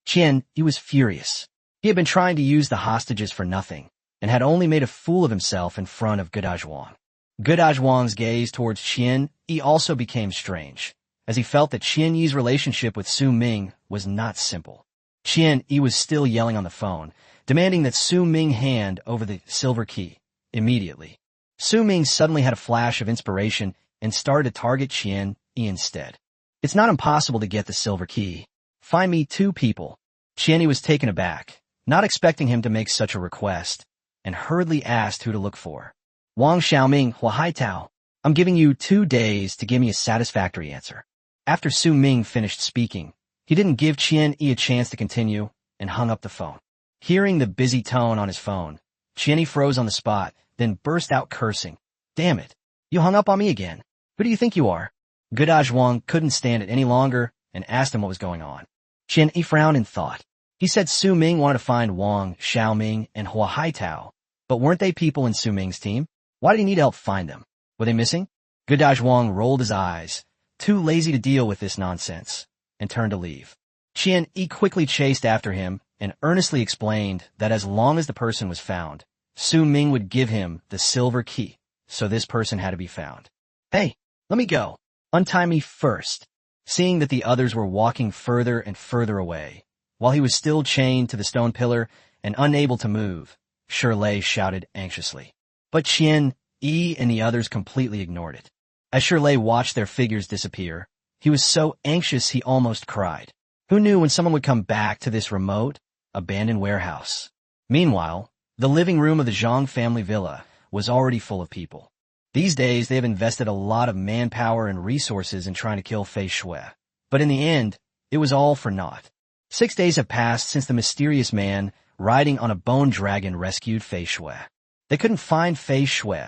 Qianni was furious. He had been trying to use the hostages for nothing, and had only made a fool of himself in front of Gudaj Wang. Gudaj Wang's gaze towards Qianni also became strange, as he felt that Qianni's relationship with Su Ming was not simple. Qianni was still yelling on the phone, demanding that Su Ming hand over the silver key, immediately. Su Ming suddenly had a flash of inspiration and started to target Qianni instead. It's not impossible to get the silver key. Find me 2 people. Qianni was taken aback, not expecting him to make such a request, and hurriedly asked who to look for. Wang Xiaoming Hua Haitao. I'm giving you 2 days to give me a satisfactory answer. After Su Ming finished speaking, he didn't give Qianni a chance to continue and hung up the phone. Hearing the busy tone on his phone, Qianni froze on the spot, then burst out cursing. Damn it. You hung up on me again. Who do you think you are? Gudaj Wang couldn't stand it any longer and asked him what was going on. Qianni frowned and thought. He said Su Ming wanted to find Wang Xiaoming and Hua Haitao, but weren't they people in Su Ming's team? Why did he need help find them? Were they missing? Gudaj Wang rolled his eyes, too lazy to deal with this nonsense, and turned to leave. Qianni quickly chased after him and earnestly explained that as long as the person was found, Su Ming would give him the silver key, so this person had to be found. Hey, let me go. Untie me first. Seeing that the others were walking further and further away, while he was still chained to the stone pillar and unable to move, Shirley shouted anxiously. But Qianni and the others completely ignored it. As Shirley watched their figures disappear, he was so anxious he almost cried. Who knew when someone would come back to this remote, abandoned warehouse? Meanwhile, the living room of the Zhang family villa was already full of people. These days, they have invested a lot of manpower and resources in trying to kill Fei Shui. But in the end, it was all for naught. 6 days have passed since the mysterious man riding on a bone dragon rescued Fei Shui. They couldn't find Fei Shui,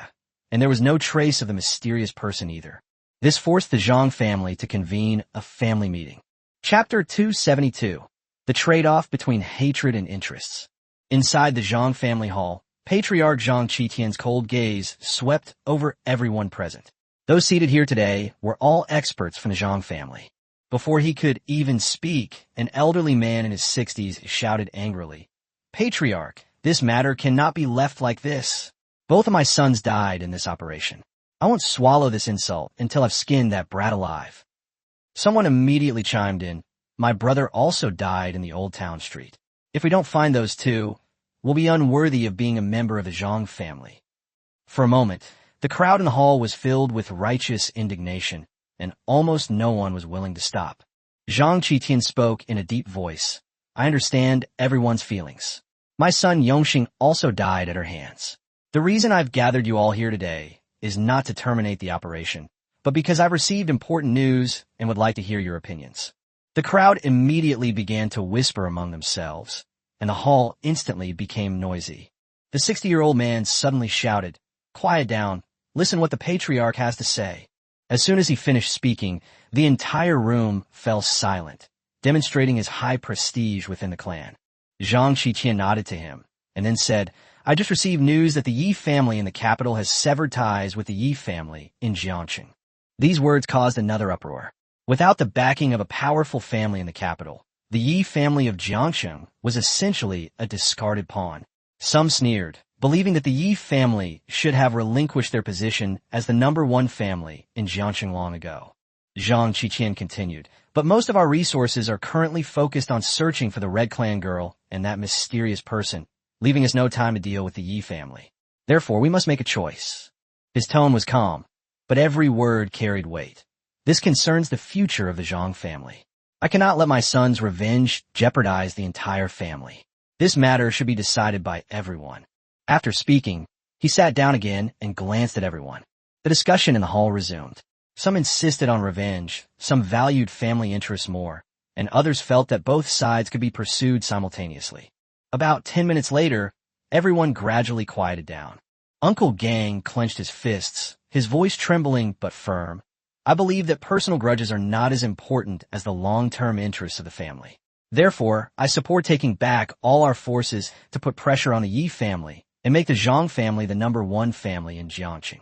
and there was no trace of the mysterious person either. This forced the Zhang family to convene a family meeting. Chapter 272. The Trade-Off Between Hatred and Interests. Inside the Zhang family hall, Patriarch Zhang Qitian's cold gaze swept over everyone present. Those seated here today were all experts from the Zhang family. Before he could even speak, an elderly man in his 60s shouted angrily, Patriarch, this matter cannot be left like this. Both of my sons died in this operation. I won't swallow this insult until I've skinned that brat alive. Someone immediately chimed in, my brother also died in the Old Town Street. If we don't find those 2, we'll be unworthy of being a member of the Zhang family. For a moment, the crowd in the hall was filled with righteous indignation, and almost no one was willing to stop. Zhang Qitian spoke in a deep voice. I understand everyone's feelings. My son Yongxing also died at her hands. The reason I've gathered you all here today is not to terminate the operation, but because I've received important news and would like to hear your opinions. The crowd immediately began to whisper among themselves, and the hall instantly became noisy. The 60-year-old man suddenly shouted, Quiet down, listen what the patriarch has to say. As soon as he finished speaking, the entire room fell silent, demonstrating his high prestige within the clan. Zhang Qitian nodded to him, and then said, I just received news that the Yi family in the capital has severed ties with the Yi family in Jiangqing. These words caused another uproar. Without the backing of a powerful family in the capital, the Yi family of Jiangqing was essentially a discarded pawn. Some sneered, believing that the Yi family should have relinquished their position as the #1 family in Jiangqing long ago. Zhang Qiqian continued. But most of our resources are currently focused on searching for the Red Clan girl and that mysterious person, leaving us no time to deal with the Yi family. Therefore, we must make a choice. His tone was calm, but every word carried weight. This concerns the future of the Zhang family. I cannot let my son's revenge jeopardize the entire family. This matter should be decided by everyone. After speaking, he sat down again and glanced at everyone. The discussion in the hall resumed. Some insisted on revenge, some valued family interests more, and others felt that both sides could be pursued simultaneously. About 10 minutes later, everyone gradually quieted down. Uncle Gang clenched his fists, his voice trembling but firm. I believe that personal grudges are not as important as the long-term interests of the family. Therefore, I support taking back all our forces to put pressure on the Yi family and make the Zhang family the #1 family in Jiangxing.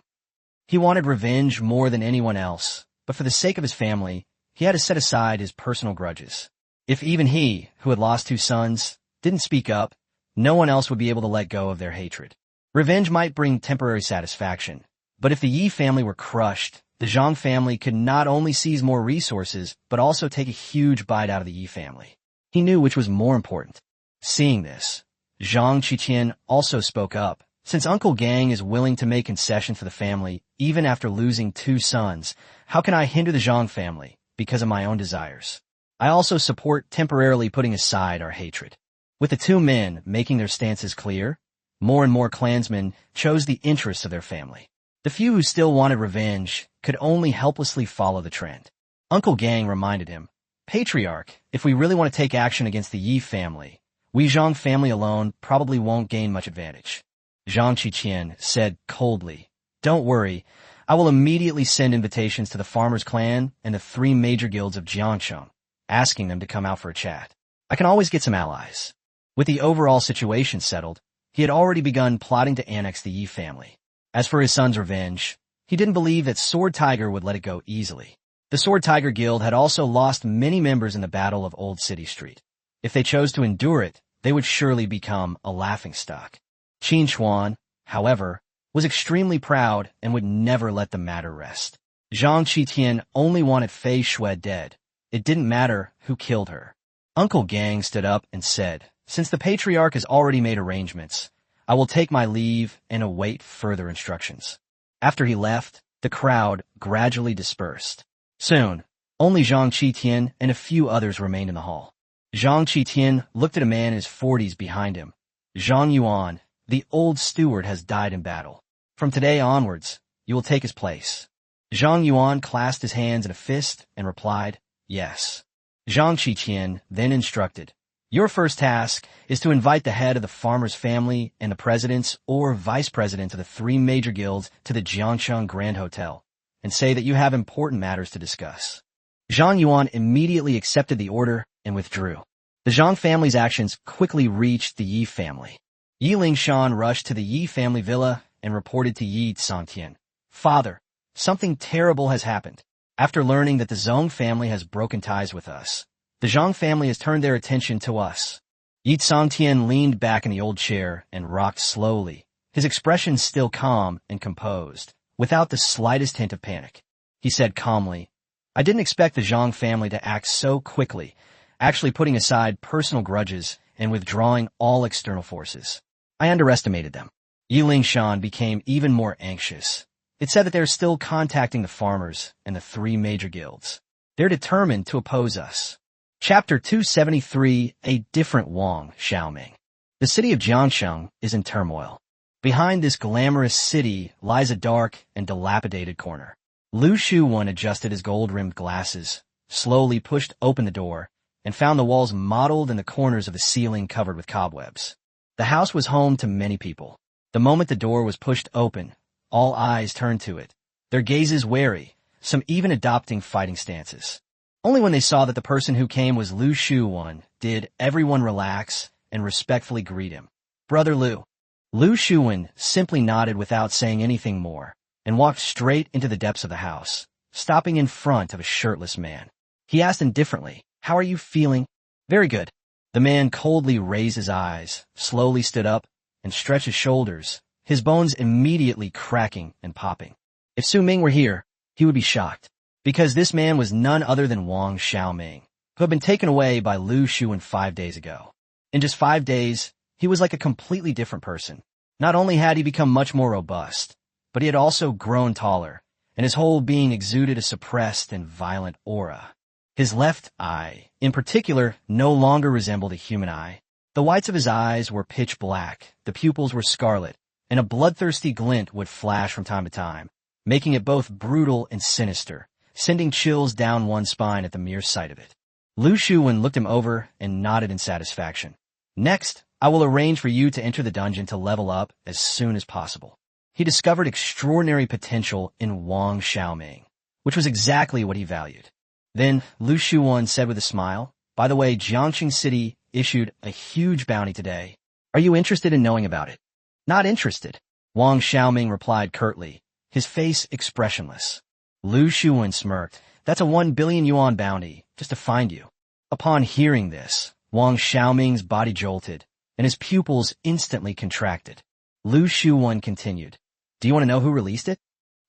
He wanted revenge more than anyone else, but for the sake of his family, he had to set aside his personal grudges. If even he, who had lost 2 sons, didn't speak up, no one else would be able to let go of their hatred. Revenge might bring temporary satisfaction, but if the Yi family were crushed, the Zhang family could not only seize more resources, but also take a huge bite out of the Yi family. He knew which was more important. Seeing this, Zhang Qiqian also spoke up. Since Uncle Gang is willing to make concessions for the family, even after losing 2 sons, how can I hinder the Zhang family because of my own desires? I also support temporarily putting aside our hatred. With the 2 men making their stances clear, more and more clansmen chose the interests of their family. The few who still wanted revenge could only helplessly follow the trend. Uncle Gang reminded him, Patriarch, if we really want to take action against the Yi family, we Zhang family alone probably won't gain much advantage. Zhang Qiqian said coldly, Don't worry, I will immediately send invitations to the Farmers Clan and the 3 major guilds of Jiangxing, asking them to come out for a chat. I can always get some allies. With the overall situation settled, he had already begun plotting to annex the Yi family. As for his son's revenge, he didn't believe that Sword Tiger would let it go easily. The Sword Tiger Guild had also lost many members in the Battle of Old City Street. If they chose to endure it, they would surely become a laughingstock. Qin Chuan, however, was extremely proud and would never let the matter rest. Zhang Qiqian only wanted Fei Shui dead. It didn't matter who killed her. Uncle Gang stood up and said, Since the Patriarch has already made arrangements, I will take my leave and await further instructions. After he left, the crowd gradually dispersed. Soon, only Zhang Qiqian and a few others remained in the hall. Zhang Qiqian looked at a man in his 40s behind him. Zhang Yuan, the old steward, has died in battle. From today onwards, you will take his place. Zhang Yuan clasped his hands in a fist and replied, Yes. Zhang Qiqian then instructed, Your first task is to invite the head of the farmer's family and the presidents or vice presidents of the 3 major guilds to the Jiangxing Grand Hotel and say that you have important matters to discuss. Zhang Yuan immediately accepted the order and withdrew. The Zhang family's actions quickly reached the Yi family. Yi Lingshan rushed to the Yi family villa and reported to Yi Tsangtian, Father, something terrible has happened. After learning that the Zhong family has broken ties with us, the Zhang family has turned their attention to us. Yi Tsangtian leaned back in the old chair and rocked slowly, his expression still calm and composed, without the slightest hint of panic. He said calmly, I didn't expect the Zhang family to act so quickly, actually putting aside personal grudges and withdrawing all external forces. I underestimated them. Yi Lingshan became even more anxious. It said that they're still contacting the farmers and the 3 major guilds. They're determined to oppose us. Chapter 273, A Different Wang, Xiaoming. The city of Jiangxing is in turmoil. Behind this glamorous city lies a dark and dilapidated corner. Lu Shuwen adjusted his gold-rimmed glasses, slowly pushed open the door, and found the walls mottled and the corners of the ceiling covered with cobwebs. The house was home to many people. The moment the door was pushed open, all eyes turned to it, their gazes wary, some even adopting fighting stances. Only when they saw that the person who came was Lu Shuwen did everyone relax and respectfully greet him. Brother Lu. Lu Shuwen simply nodded without saying anything more, and walked straight into the depths of the house, stopping in front of a shirtless man. He asked indifferently, How are you feeling? Very good. The man coldly raised his eyes, slowly stood up, and stretched his shoulders, his bones immediately cracking and popping. If Su Ming were here, he would be shocked. Because this man was none other than Wang Xiaoming, who had been taken away by Lu Xun 5 days ago. In just 5 days, he was like a completely different person. Not only had he become much more robust, but he had also grown taller, and his whole being exuded a suppressed and violent aura. His left eye, in particular, no longer resembled a human eye. The whites of his eyes were pitch black, the pupils were scarlet, and a bloodthirsty glint would flash from time to time, making it both brutal and sinister, sending chills down one's spine at the mere sight of it. Lu Xun looked him over and nodded in satisfaction. Next, I will arrange for you to enter the dungeon to level up as soon as possible. He discovered extraordinary potential in Wang Xiaoming, which was exactly what he valued. Then Lu Xun said with a smile, by the way, Jiangxing City issued a huge bounty today. Are you interested in knowing about it? Not interested, Wang Xiaoming replied curtly, his face expressionless. Lu Xun smirked. That's a 1 billion yuan bounty, just to find you. Upon hearing this, Wang Xiaoming's body jolted, and his pupils instantly contracted. Lu Xun continued. Do you want to know who released it?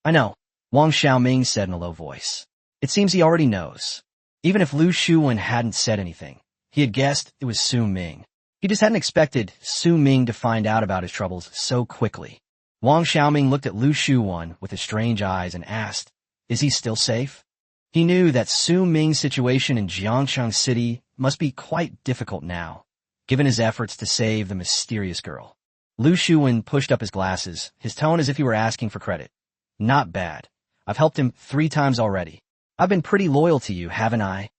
I know, Wang Xiaoming said in a low voice. It seems he already knows. Even if Lu Xun hadn't said anything, he had guessed it was Su Ming. He just hadn't expected Su Ming to find out about his troubles so quickly. Wang Xiaoming looked at Lu Xun with his strange eyes and asked, is he still safe? He knew that Su Ming's situation in Jiangxing City must be quite difficult now, given his efforts to save the mysterious girl. Lu Xun pushed up his glasses, his tone as if he were asking for credit. Not bad. I've helped him 3 times already. I've been pretty loyal to you, haven't I?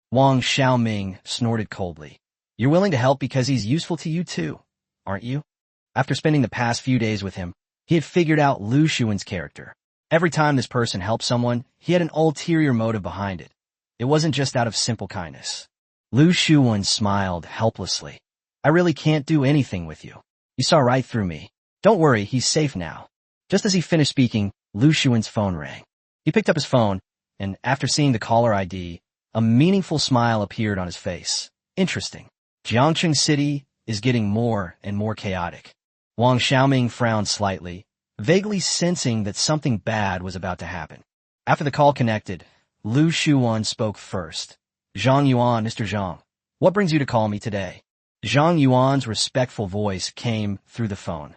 Wang Xiaoming snorted coldly. You're willing to help because he's useful to you too, aren't you? After spending the past few days with him, he had figured out Lu Xun's character. Every time this person helped someone, he had an ulterior motive behind it. It wasn't just out of simple kindness. Lu Xun smiled helplessly. I really can't do anything with you. You saw right through me. Don't worry, he's safe now. Just as he finished speaking, Lu Xun's phone rang. He picked up his phone, and after seeing the caller ID, a meaningful smile appeared on his face. Interesting. Jiangxing City is getting more and more chaotic. Wang Xiaoming frowned slightly, vaguely sensing that something bad was about to happen. After the call connected, Lu Xun spoke first. Zhang Yuan, Mr. Zhang, what brings you to call me today? Zhang Yuan's respectful voice came through the phone.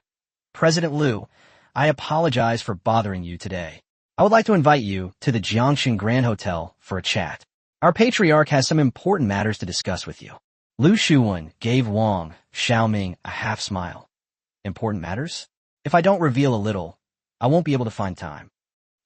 President Lu, I apologize for bothering you today. I would like to invite you to the Jiangxing Grand Hotel for a chat. Our patriarch has some important matters to discuss with you. Lu Xun gave Wang Xiaoming a half smile. Important matters? If I don't reveal a little, I won't be able to find time.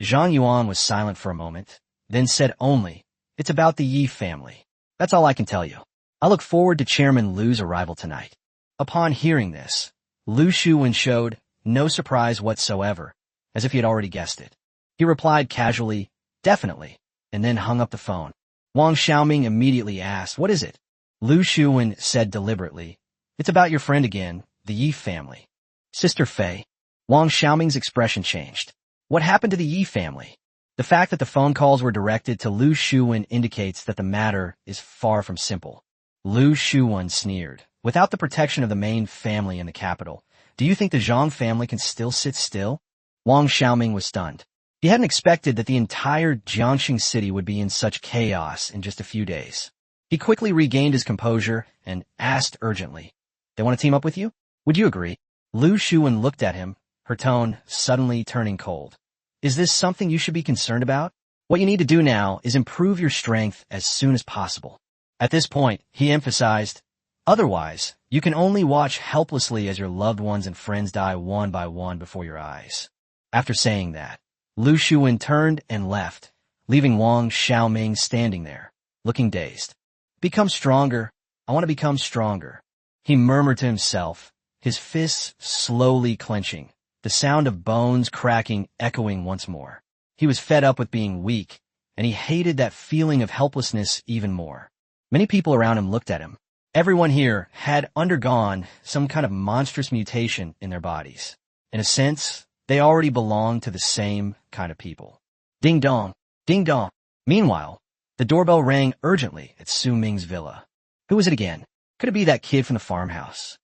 Zhang Yuan was silent for a moment, then said only, it's about the Yi family. That's all I can tell you. I look forward to Chairman Lu's arrival tonight. Upon hearing this, Lu Xun showed no surprise whatsoever, as if he had already guessed it. He replied casually, definitely, and then hung up the phone. Wang Xiaoming immediately asked, what is it? Lu Xun said deliberately, it's about your friend again, the Yi family. Sister Fei. Wang Xiaoming's expression changed. What happened to the Yi family? The fact that the phone calls were directed to Lu Xun indicates that the matter is far from simple. Lu Xun sneered. Without the protection of the main family in the capital, do you think the Zhang family can still sit still? Wang Xiaoming was stunned. He hadn't expected that the entire Jiangxing City would be in such chaos in just a few days. He quickly regained his composure and asked urgently, they want to team up with you? Would you agree? Lu Xun looked at him, her tone suddenly turning cold. Is this something you should be concerned about? What you need to do now is improve your strength as soon as possible. At this point, he emphasized, otherwise, you can only watch helplessly as your loved ones and friends die one by one before your eyes. After saying that, Lu Xun turned and left, leaving Wang Xiaoming standing there, looking dazed. Become stronger. I want to become stronger. He murmured to himself, his fists slowly clenching, the sound of bones cracking echoing once more. He was fed up with being weak, and he hated that feeling of helplessness even more. Many people around him looked at him. Everyone here had undergone some kind of monstrous mutation in their bodies. In a sense, they already belonged to the same kind of people. Ding dong, ding dong. Meanwhile, the doorbell rang urgently at Su Ming's villa. Who was it again? Could it be that kid from the farmhouse?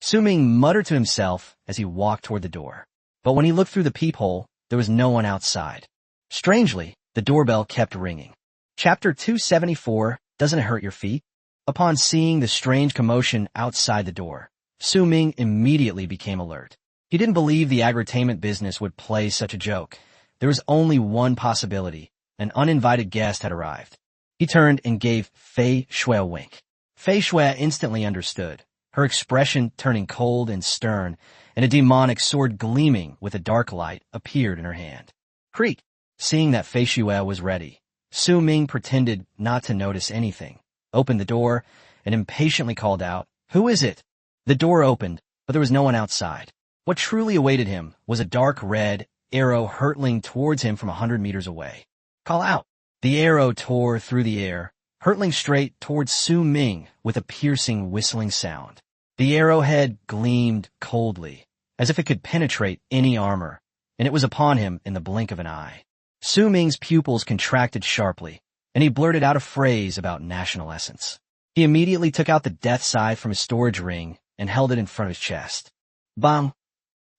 Su Ming muttered to himself as he walked toward the door. But when he looked through the peephole, there was no one outside. Strangely, The doorbell kept ringing. Chapter 274, Doesn't It Hurt Your Feet? Upon seeing the strange commotion outside the door, Su Ming immediately became alert. He didn't believe the agritainment business would play such a joke. There was only one possibility. An uninvited guest had arrived. He turned and gave Fei Shui a wink. Fei Shui instantly understood, her expression turning cold and stern, and a demonic sword gleaming with a dark light appeared in her hand. Creak! Seeing that Fei Shui was ready, Su Ming pretended not to notice anything, opened the door, and impatiently called out, "Who is it?" The door opened, but there was no one outside. What truly awaited him was a dark red arrow hurtling towards him from 100 meters away. Call out! The arrow tore through the air, hurtling straight towards Su Ming with a piercing whistling sound. The arrowhead gleamed coldly, as if it could penetrate any armor, and it was upon him in the blink of an eye. Su Ming's pupils contracted sharply, and he blurted out a phrase about national essence. He immediately took out the death scythe from his storage ring and held it in front of his chest. Bang!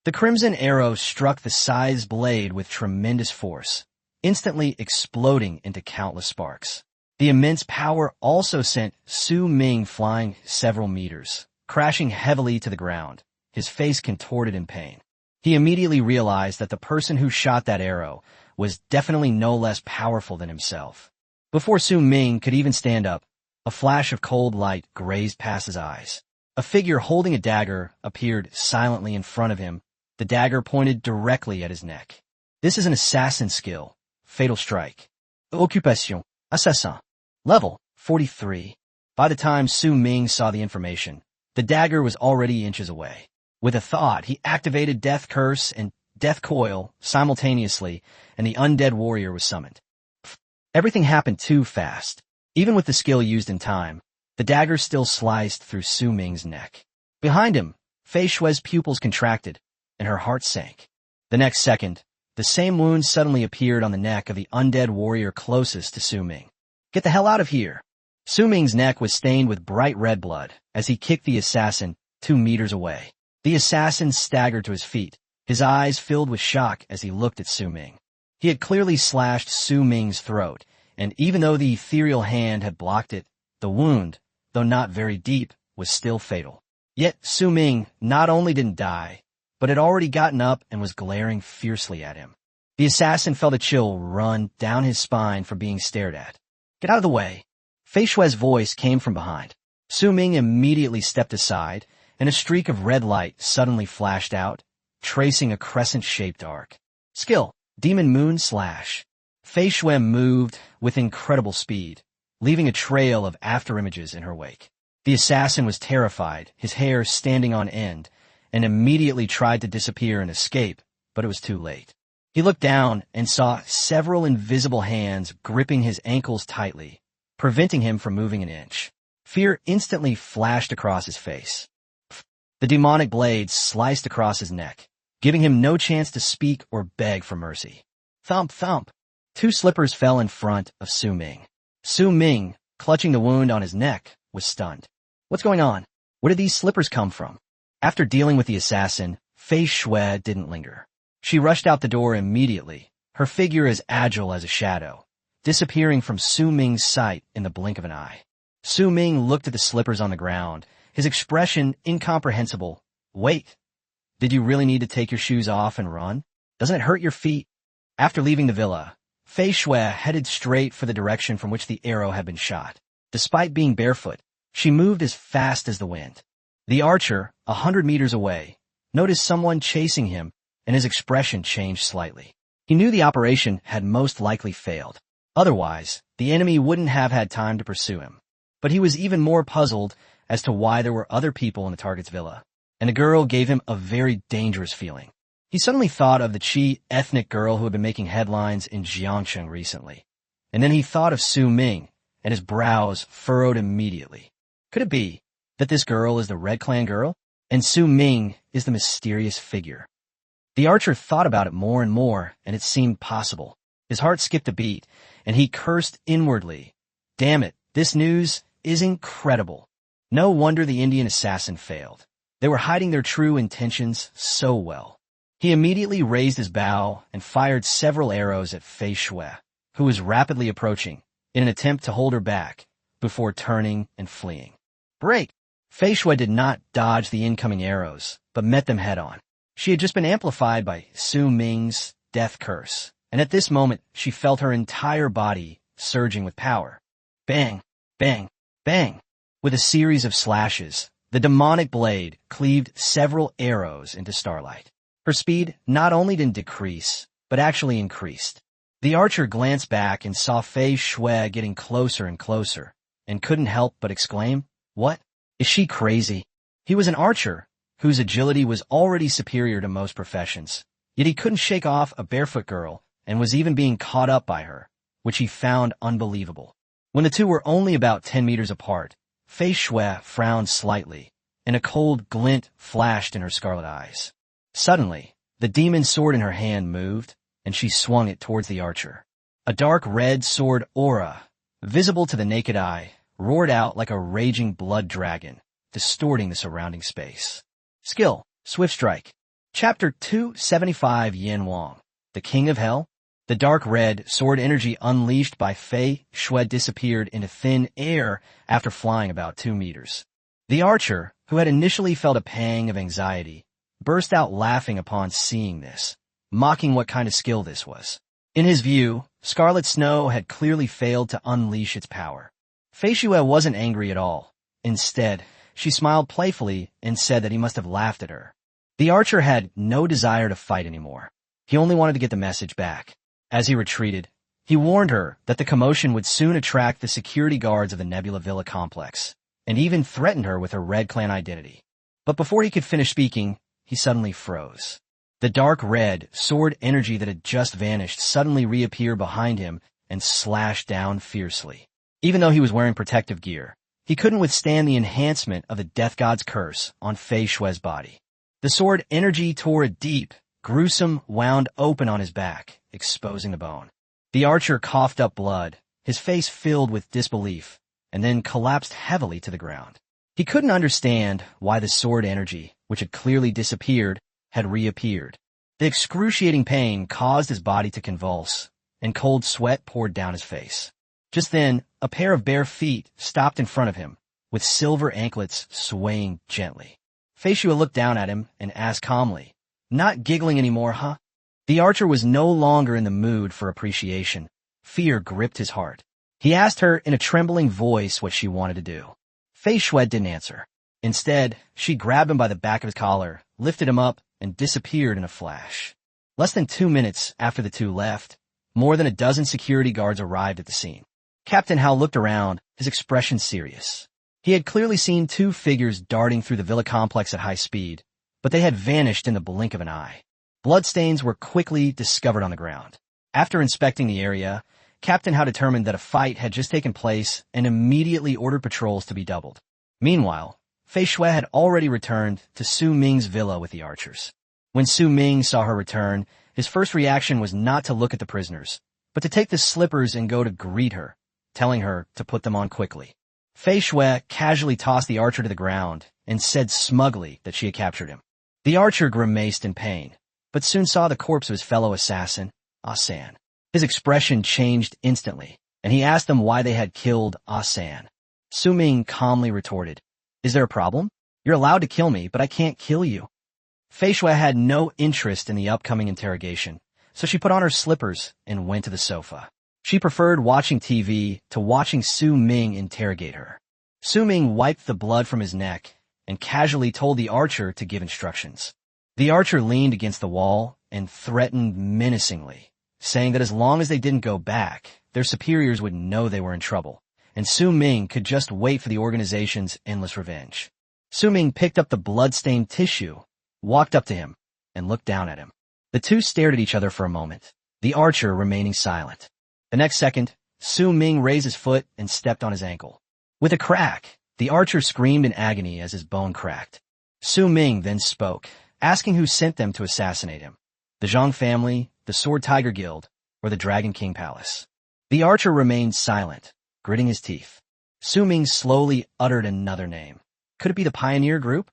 The crimson arrow struck the scythe's blade with tremendous force, instantly exploding into countless sparks. The immense power also sent Su Ming flying several meters, crashing heavily to the ground, his face contorted in pain. He immediately realized that the person who shot that arrow was definitely no less powerful than himself. Before Su Ming could even stand up, a flash of cold light grazed past his eyes. A figure holding a dagger appeared silently in front of him. The dagger pointed directly at his neck. This is an assassin skill. Fatal Strike. Occupation. Assassin. Level 43. By the time Su Ming saw the information, the dagger was already inches away. With a thought, he activated Death Curse and Death Coil simultaneously, and the Undead warrior was summoned. Everything happened too fast. Even with the skill used in time, the dagger still sliced through Su Ming's neck. Behind him, Fei Shui's pupils contracted, and her heart sank. The next second, the same wound suddenly appeared on the neck of the undead warrior closest to Su Ming. Get the hell out of here! Su Ming's neck was stained with bright red blood as he kicked the assassin 2 meters away. The assassin staggered to his feet, his eyes filled with shock as he looked at Su Ming. He had clearly slashed Su Ming's throat, and even though the ethereal hand had blocked it, the wound, though not very deep, was still fatal. Yet Su Ming not only didn't die, but had already gotten up and was glaring fiercely at him. The assassin felt a chill run down his spine from being stared at. Get out of the way! Fei Shui's voice came from behind. Su Ming immediately stepped aside, and a streak of red light suddenly flashed out, tracing a crescent-shaped arc. Skill, Demon Moon Slash. Fei Shui moved with incredible speed, leaving a trail of afterimages in her wake. The assassin was terrified, his hair standing on end, and immediately tried to disappear and escape, but it was too late. He looked down and saw several invisible hands gripping his ankles tightly, preventing him from moving an inch. Fear instantly flashed across his face. The demonic blade sliced across his neck, giving him no chance to speak or beg for mercy. Thump, thump. 2 slippers fell in front of Su Ming. Su Ming, clutching the wound on his neck, was stunned. What's going on? Where did these slippers come from? After dealing with the assassin, Fei Shui didn't linger. She rushed out the door immediately, her figure as agile as a shadow, disappearing from Su Ming's sight in the blink of an eye. Su Ming looked at the slippers on the ground, his expression incomprehensible. Wait, did you really need to take your shoes off and run? Doesn't it hurt your feet? After leaving the villa, Fei Shui headed straight for the direction from which the arrow had been shot. Despite being barefoot, she moved as fast as the wind. The archer, 100 meters away, noticed someone chasing him, and his expression changed slightly. He knew the operation had most likely failed. Otherwise, the enemy wouldn't have had time to pursue him. But he was even more puzzled as to why there were other people in the target's villa, and the girl gave him a very dangerous feeling. He suddenly thought of the Qi ethnic girl who had been making headlines in Jiangcheng recently, and then he thought of Su Ming, and his brows furrowed immediately. Could it be that this girl is the Red Clan girl, and Su Ming is the mysterious figure? The archer thought about it more and more, and it seemed possible. His heart skipped a beat, and he cursed inwardly. Damn it, this news is incredible. No wonder the Indian assassin failed. They were hiding their true intentions so well. He immediately raised his bow and fired several arrows at Fei Shui. who was rapidly approaching, in an attempt to hold her back, before turning and fleeing. Break! Fei Shui did not dodge the incoming arrows, but met them head-on. She had just been amplified by Su Ming's death curse, and at this moment she felt her entire body surging with power. Bang! Bang! Bang! With a series of slashes, the demonic blade cleaved several arrows into starlight. Her speed not only didn't decrease, but actually increased. The archer glanced back and saw Fei Shui getting closer and closer, and couldn't help but exclaim, "What? Is she crazy?" He was an archer, whose agility was already superior to most professions, yet he couldn't shake off a barefoot girl and was even being caught up by her, which he found unbelievable. When the two were only about 10 meters apart, Fei Shui frowned slightly, and a cold glint flashed in her scarlet eyes. Suddenly, the demon sword in her hand moved, and she swung it towards the archer. A dark red sword aura, visible to the naked eye, roared out like a raging blood dragon, distorting the surrounding space. Skill, Swift Strike. Chapter 275 Yin Wang, the King of Hell. The dark red sword energy unleashed by Fei Shui disappeared into thin air after flying about 2 meters. The archer, who had initially felt a pang of anxiety, burst out laughing upon seeing this, mocking what kind of skill this was. In his view, Scarlet Snow had clearly failed to unleash its power. Fei Shui wasn't angry at all. Instead, she smiled playfully and said that he must have laughed at her. The archer had no desire to fight anymore. He only wanted to get the message back. As he retreated, he warned her that the commotion would soon attract the security guards of the Nebula Villa complex, and even threatened her with her Red Clan identity. But before he could finish speaking, he suddenly froze. The dark red sword energy that had just vanished suddenly reappeared behind him and slashed down fiercely. Even though he was wearing protective gear, he couldn't withstand the enhancement of the Death God's curse on Fei Shui's body. The sword energy tore a deep, gruesome wound open on his back, exposing the bone. The archer coughed up blood, his face filled with disbelief, and then collapsed heavily to the ground. He couldn't understand why the sword energy, which had clearly disappeared, had reappeared. The excruciating pain caused his body to convulse, and cold sweat poured down his face. Just then, a pair of bare feet stopped in front of him, with silver anklets swaying gently. Fei Shui looked down at him and asked calmly, "Not giggling anymore, huh?" The archer was no longer in the mood for appreciation. Fear gripped his heart. He asked her in a trembling voice what she wanted to do. Fei Shui didn't answer. Instead, she grabbed him by the back of his collar, lifted him up, and disappeared in a flash. Less than 2 minutes after the two left, more than a dozen security guards arrived at the scene. Captain Hao looked around, his expression serious. He had clearly seen 2 figures darting through the villa complex at high speed, but they had vanished in the blink of an eye. Bloodstains were quickly discovered on the ground. After inspecting the area, Captain Hao determined that a fight had just taken place and immediately ordered patrols to be doubled. Meanwhile, Fei Shui had already returned to Su Ming's villa with the archers. When Su Ming saw her return, his first reaction was not to look at the prisoners, but to take the slippers and go to greet her, telling her to put them on quickly. Fei Shui casually tossed the archer to the ground and said smugly that she had captured him. The archer grimaced in pain, but soon saw the corpse of his fellow assassin, Ah-san. His expression changed instantly, and he asked them why they had killed Ah-san. Su Ming calmly retorted, "Is there a problem? You're allowed to kill me, but I can't kill you." Fei Shui had no interest in the upcoming interrogation, so she put on her slippers and went to the sofa. She preferred watching TV to watching Su Ming interrogate her. Su Ming wiped the blood from his neck and casually told the archer to give instructions. The archer leaned against the wall and threatened menacingly, saying that as long as they didn't go back, their superiors would know they were in trouble, and Su Ming could just wait for the organization's endless revenge. Su Ming picked up the blood-stained tissue, walked up to him, and looked down at him. The two stared at each other for a moment, the archer remaining silent. The next second, Su Ming raised his foot and stepped on his ankle. With a crack, the archer screamed in agony as his bone cracked. Su Ming then spoke, asking who sent them to assassinate him. The Zhang family, the Sword Tiger Guild, or the Dragon King Palace. The archer remained silent, gritting his teeth. Su Ming slowly uttered another name. Could it be the Pioneer Group?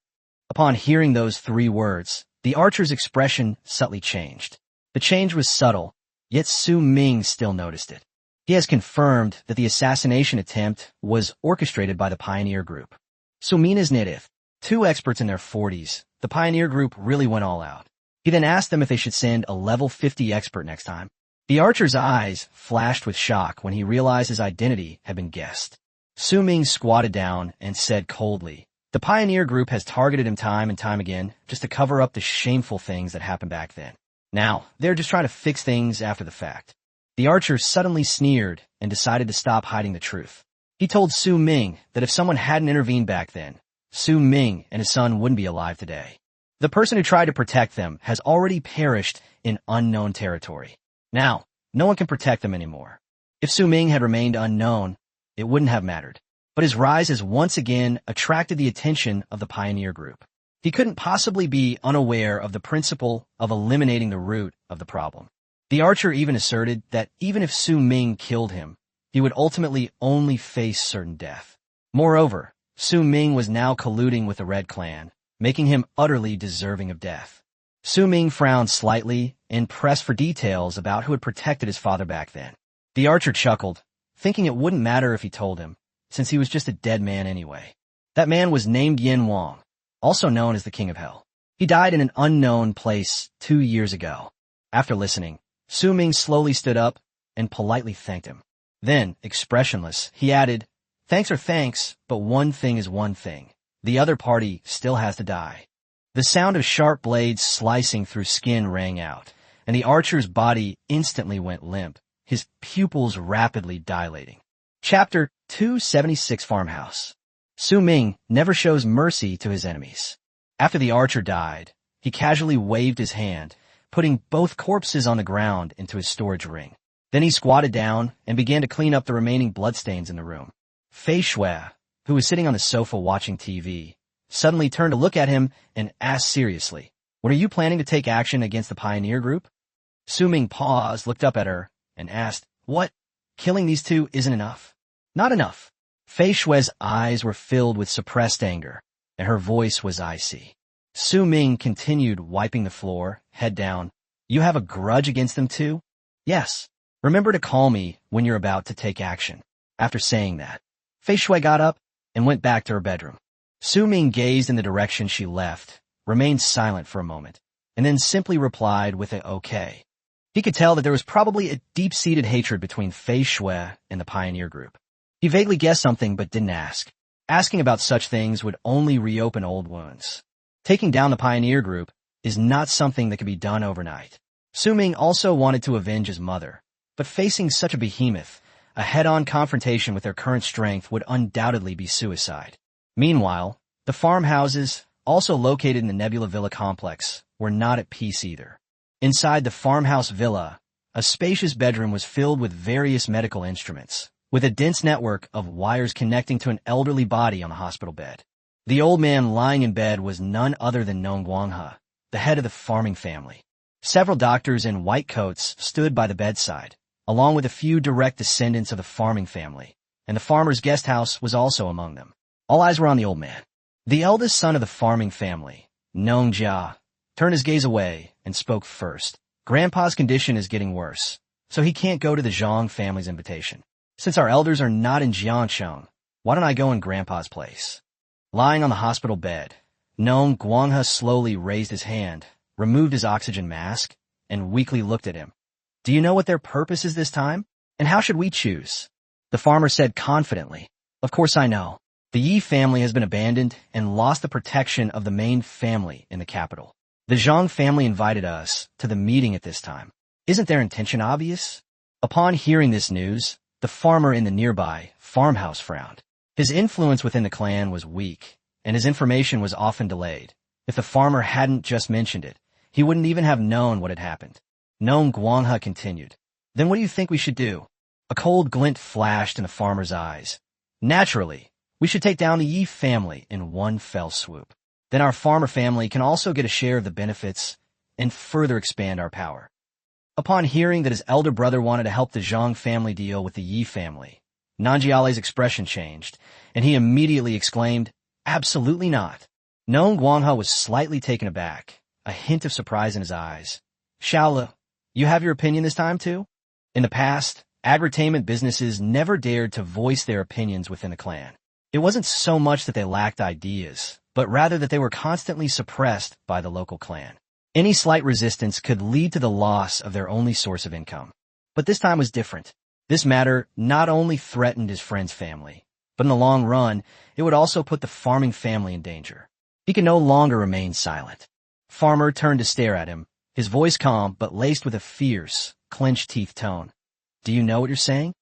Upon hearing those 3 words, the archer's expression subtly changed. The change was subtle, yet Su Ming still noticed it. He has confirmed that the assassination attempt was orchestrated by the Pioneer Group. Sumina's Nidith, two experts in their 40s, the Pioneer Group really went all out. He then asked them if they should send a level 50 expert next time. The archer's eyes flashed with shock when he realized his identity had been guessed. Su Ming squatted down and said coldly, "The Pioneer Group has targeted him time and time again just to cover up the shameful things that happened back then. Now, they're just trying to fix things after the fact." The archer suddenly sneered and decided to stop hiding the truth. He told Su Ming that if someone hadn't intervened back then, Su Ming and his son wouldn't be alive today. The person who tried to protect them has already perished in unknown territory. Now, no one can protect them anymore. If Su Ming had remained unknown, it wouldn't have mattered. But his rise has once again attracted the attention of the Pioneer Group. He couldn't possibly be unaware of the principle of eliminating the root of the problem. The archer even asserted that even if Su Ming killed him, he would ultimately only face certain death. Moreover, Su Ming was now colluding with the Red Clan, making him utterly deserving of death. Su Ming frowned slightly and pressed for details about who had protected his father back then. The archer chuckled, thinking it wouldn't matter if he told him, since he was just a dead man anyway. That man was named Yin Wang, also known as the King of Hell. He died in an unknown place 2 years ago. After listening, Su Ming slowly stood up and politely thanked him. Then, expressionless, he added, "Thanks are thanks, but one thing is one thing. The other party still has to die." The sound of sharp blades slicing through skin rang out, and the archer's body instantly went limp, his pupils rapidly dilating. Chapter 276 Farmhouse. Su Ming never shows mercy to his enemies. After the archer died, he casually waved his hand, putting both corpses on the ground into his storage ring. Then he squatted down and began to clean up the remaining bloodstains in the room. Fei Shui, who was sitting on the sofa watching TV, suddenly turned to look at him and asked seriously, "What are you planning to take action against the Pioneer Group?" Su Ming paused, looked up at her, and asked, "What? Killing these two isn't enough?" "Not enough." Fei Shui's eyes were filled with suppressed anger, and her voice was icy. Su Ming continued wiping the floor, head down. "You have a grudge against them too?" "Yes. Remember to call me when you're about to take action." After saying that, Fei Shui got up and went back to her bedroom. Su Ming gazed in the direction she left, remained silent for a moment, and then simply replied with a "okay." He could tell that there was probably a deep-seated hatred between Fei Shui and the Pioneer Group. He vaguely guessed something but didn't ask. Asking about such things would only reopen old wounds. Taking down the Pioneer Group is not something that could be done overnight. Su Ming also wanted to avenge his mother, but facing such a behemoth, a head-on confrontation with their current strength would undoubtedly be suicide. Meanwhile, the farmhouses, also located in the Nebula Villa complex, were not at peace either. Inside the farmhouse villa, a spacious bedroom was filled with various medical instruments, with a dense network of wires connecting to an elderly body on the hospital bed. The old man lying in bed was none other than Nong Guanghe, the head of the farming family. Several doctors in white coats stood by the bedside, along with a few direct descendants of the farming family, and the farmer's guest house was also among them. All eyes were on the old man. The eldest son of the farming family, Nong Jia, turned his gaze away and spoke first. "Grandpa's condition is getting worse, so he can't go to the Zhang family's invitation. Since our elders are not in Jiangcheng, why don't I go in Grandpa's place?" Lying on the hospital bed, Nong Guanghe slowly raised his hand, removed his oxygen mask, and weakly looked at him. "Do you know what their purpose is this time? And how should we choose?" The farmer said confidently, "Of course I know. The Yi family has been abandoned and lost the protection of the main family in the capital. The Zhang family invited us to the meeting at this time. Isn't their intention obvious?" Upon hearing this news, the farmer in the nearby farmhouse frowned. His influence within the clan was weak, and his information was often delayed. If the farmer hadn't just mentioned it, he wouldn't even have known what had happened. Nong Guanghe continued, "Then what do you think we should do?" A cold glint flashed in the farmer's eyes. "Naturally, we should take down the Yi family in one fell swoop. Then our farmer family can also get a share of the benefits and further expand our power." Upon hearing that his elder brother wanted to help the Zhang family deal with the Yi family, Nanjiale's expression changed, and he immediately exclaimed, "Absolutely not." Nong Guanghe was slightly taken aback, a hint of surprise in his eyes. "Shaola, you have your opinion this time too?" In the past, Agri-tainment businesses never dared to voice their opinions within the clan. It wasn't so much that they lacked ideas, but rather that they were constantly suppressed by the local clan. Any slight resistance could lead to the loss of their only source of income. But this time was different. This matter not only threatened his friend's family, but in the long run, it would also put the farming family in danger. He could no longer remain silent. Farmer turned to stare at him, his voice calm but laced with a fierce, clenched-teeth tone. Do you know what you're saying?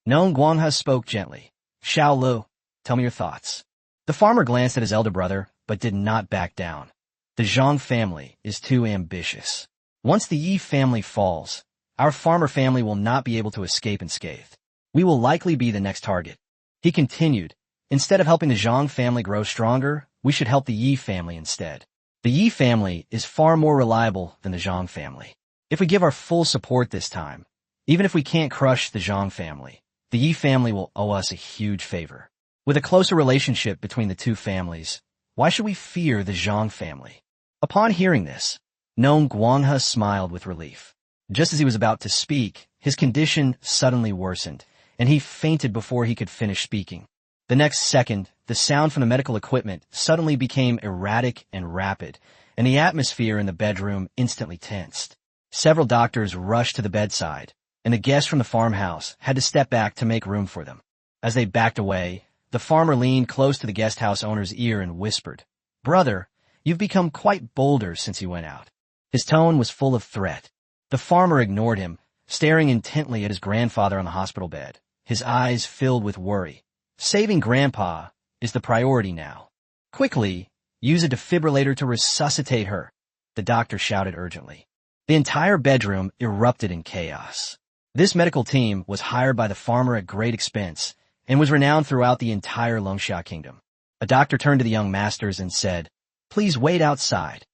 Nong Guangha spoke gently. Xiao Lu, tell me your thoughts. The farmer glanced at his elder brother, but did not back down. The Zhang family is too ambitious. Once the Yi family falls, our farmer family will not be able to escape unscathed. We will likely be the next target. He continued, instead of helping the Zhang family grow stronger, we should help the Yi family instead. The Yi family is far more reliable than the Zhang family. If we give our full support this time, even if we can't crush the Zhang family, the Yi family will owe us a huge favor. With a closer relationship between the two families, why should we fear the Zhang family? Upon hearing this, Nong Guanghe smiled with relief. Just as he was about to speak, his condition suddenly worsened, and he fainted before he could finish speaking. The next second, the sound from the medical equipment suddenly became erratic and rapid, and the atmosphere in the bedroom instantly tensed. Several doctors rushed to the bedside, and the guests from the farmhouse had to step back to make room for them. As they backed away, the farmer leaned close to the guest house owner's ear and whispered, Brother, you've become quite bolder since you went out. His tone was full of threat. The farmer ignored him, staring intently at his grandfather on the hospital bed, his eyes filled with worry. Saving Grandpa is the priority now. Quickly, use a defibrillator to resuscitate her, the doctor shouted urgently. The entire bedroom erupted in chaos. This medical team was hired by the farmer at great expense and was renowned throughout the entire Longsha kingdom. A doctor turned to the young masters and said, Please wait outside.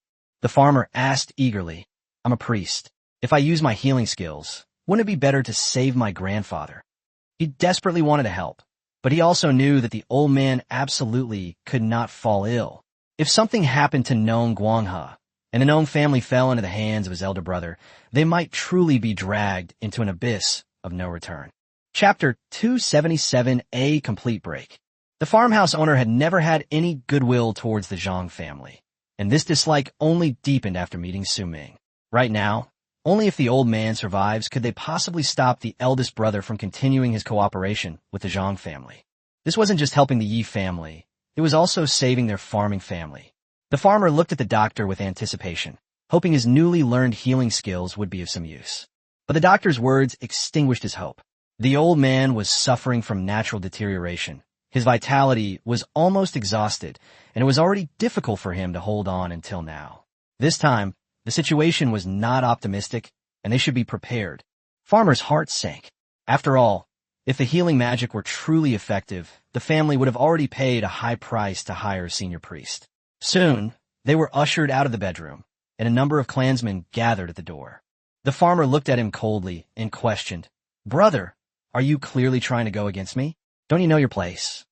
The farmer asked eagerly, I'm a priest. If I use my healing skills, wouldn't it be better to save my grandfather? He desperately wanted to help, but he also knew that the old man absolutely could not fall ill. If something happened to Nong Guanghe, and the Nong family fell into the hands of his elder brother, they might truly be dragged into an abyss of no return. Chapter 277, A Complete Break. The farmhouse owner had never had any goodwill towards the Zhang family, and this dislike only deepened after meeting Su Ming. Right now, only if the old man survives could they possibly stop the eldest brother from continuing his cooperation with the Zhang family. This wasn't just helping the Yi family, it was also saving their farming family. The farmer looked at the doctor with anticipation, hoping his newly learned healing skills would be of some use. But the doctor's words extinguished his hope. The old man was suffering from natural deterioration. His vitality was almost exhausted, and it was already difficult for him to hold on until now. This time, the situation was not optimistic, and they should be prepared. Farmer's heart sank. After all, if the healing magic were truly effective, the family would have already paid a high price to hire a senior priest. Soon, they were ushered out of the bedroom, and a number of clansmen gathered at the door. The farmer looked at him coldly and questioned, Brother, are you clearly trying to go against me? Don't you know your place?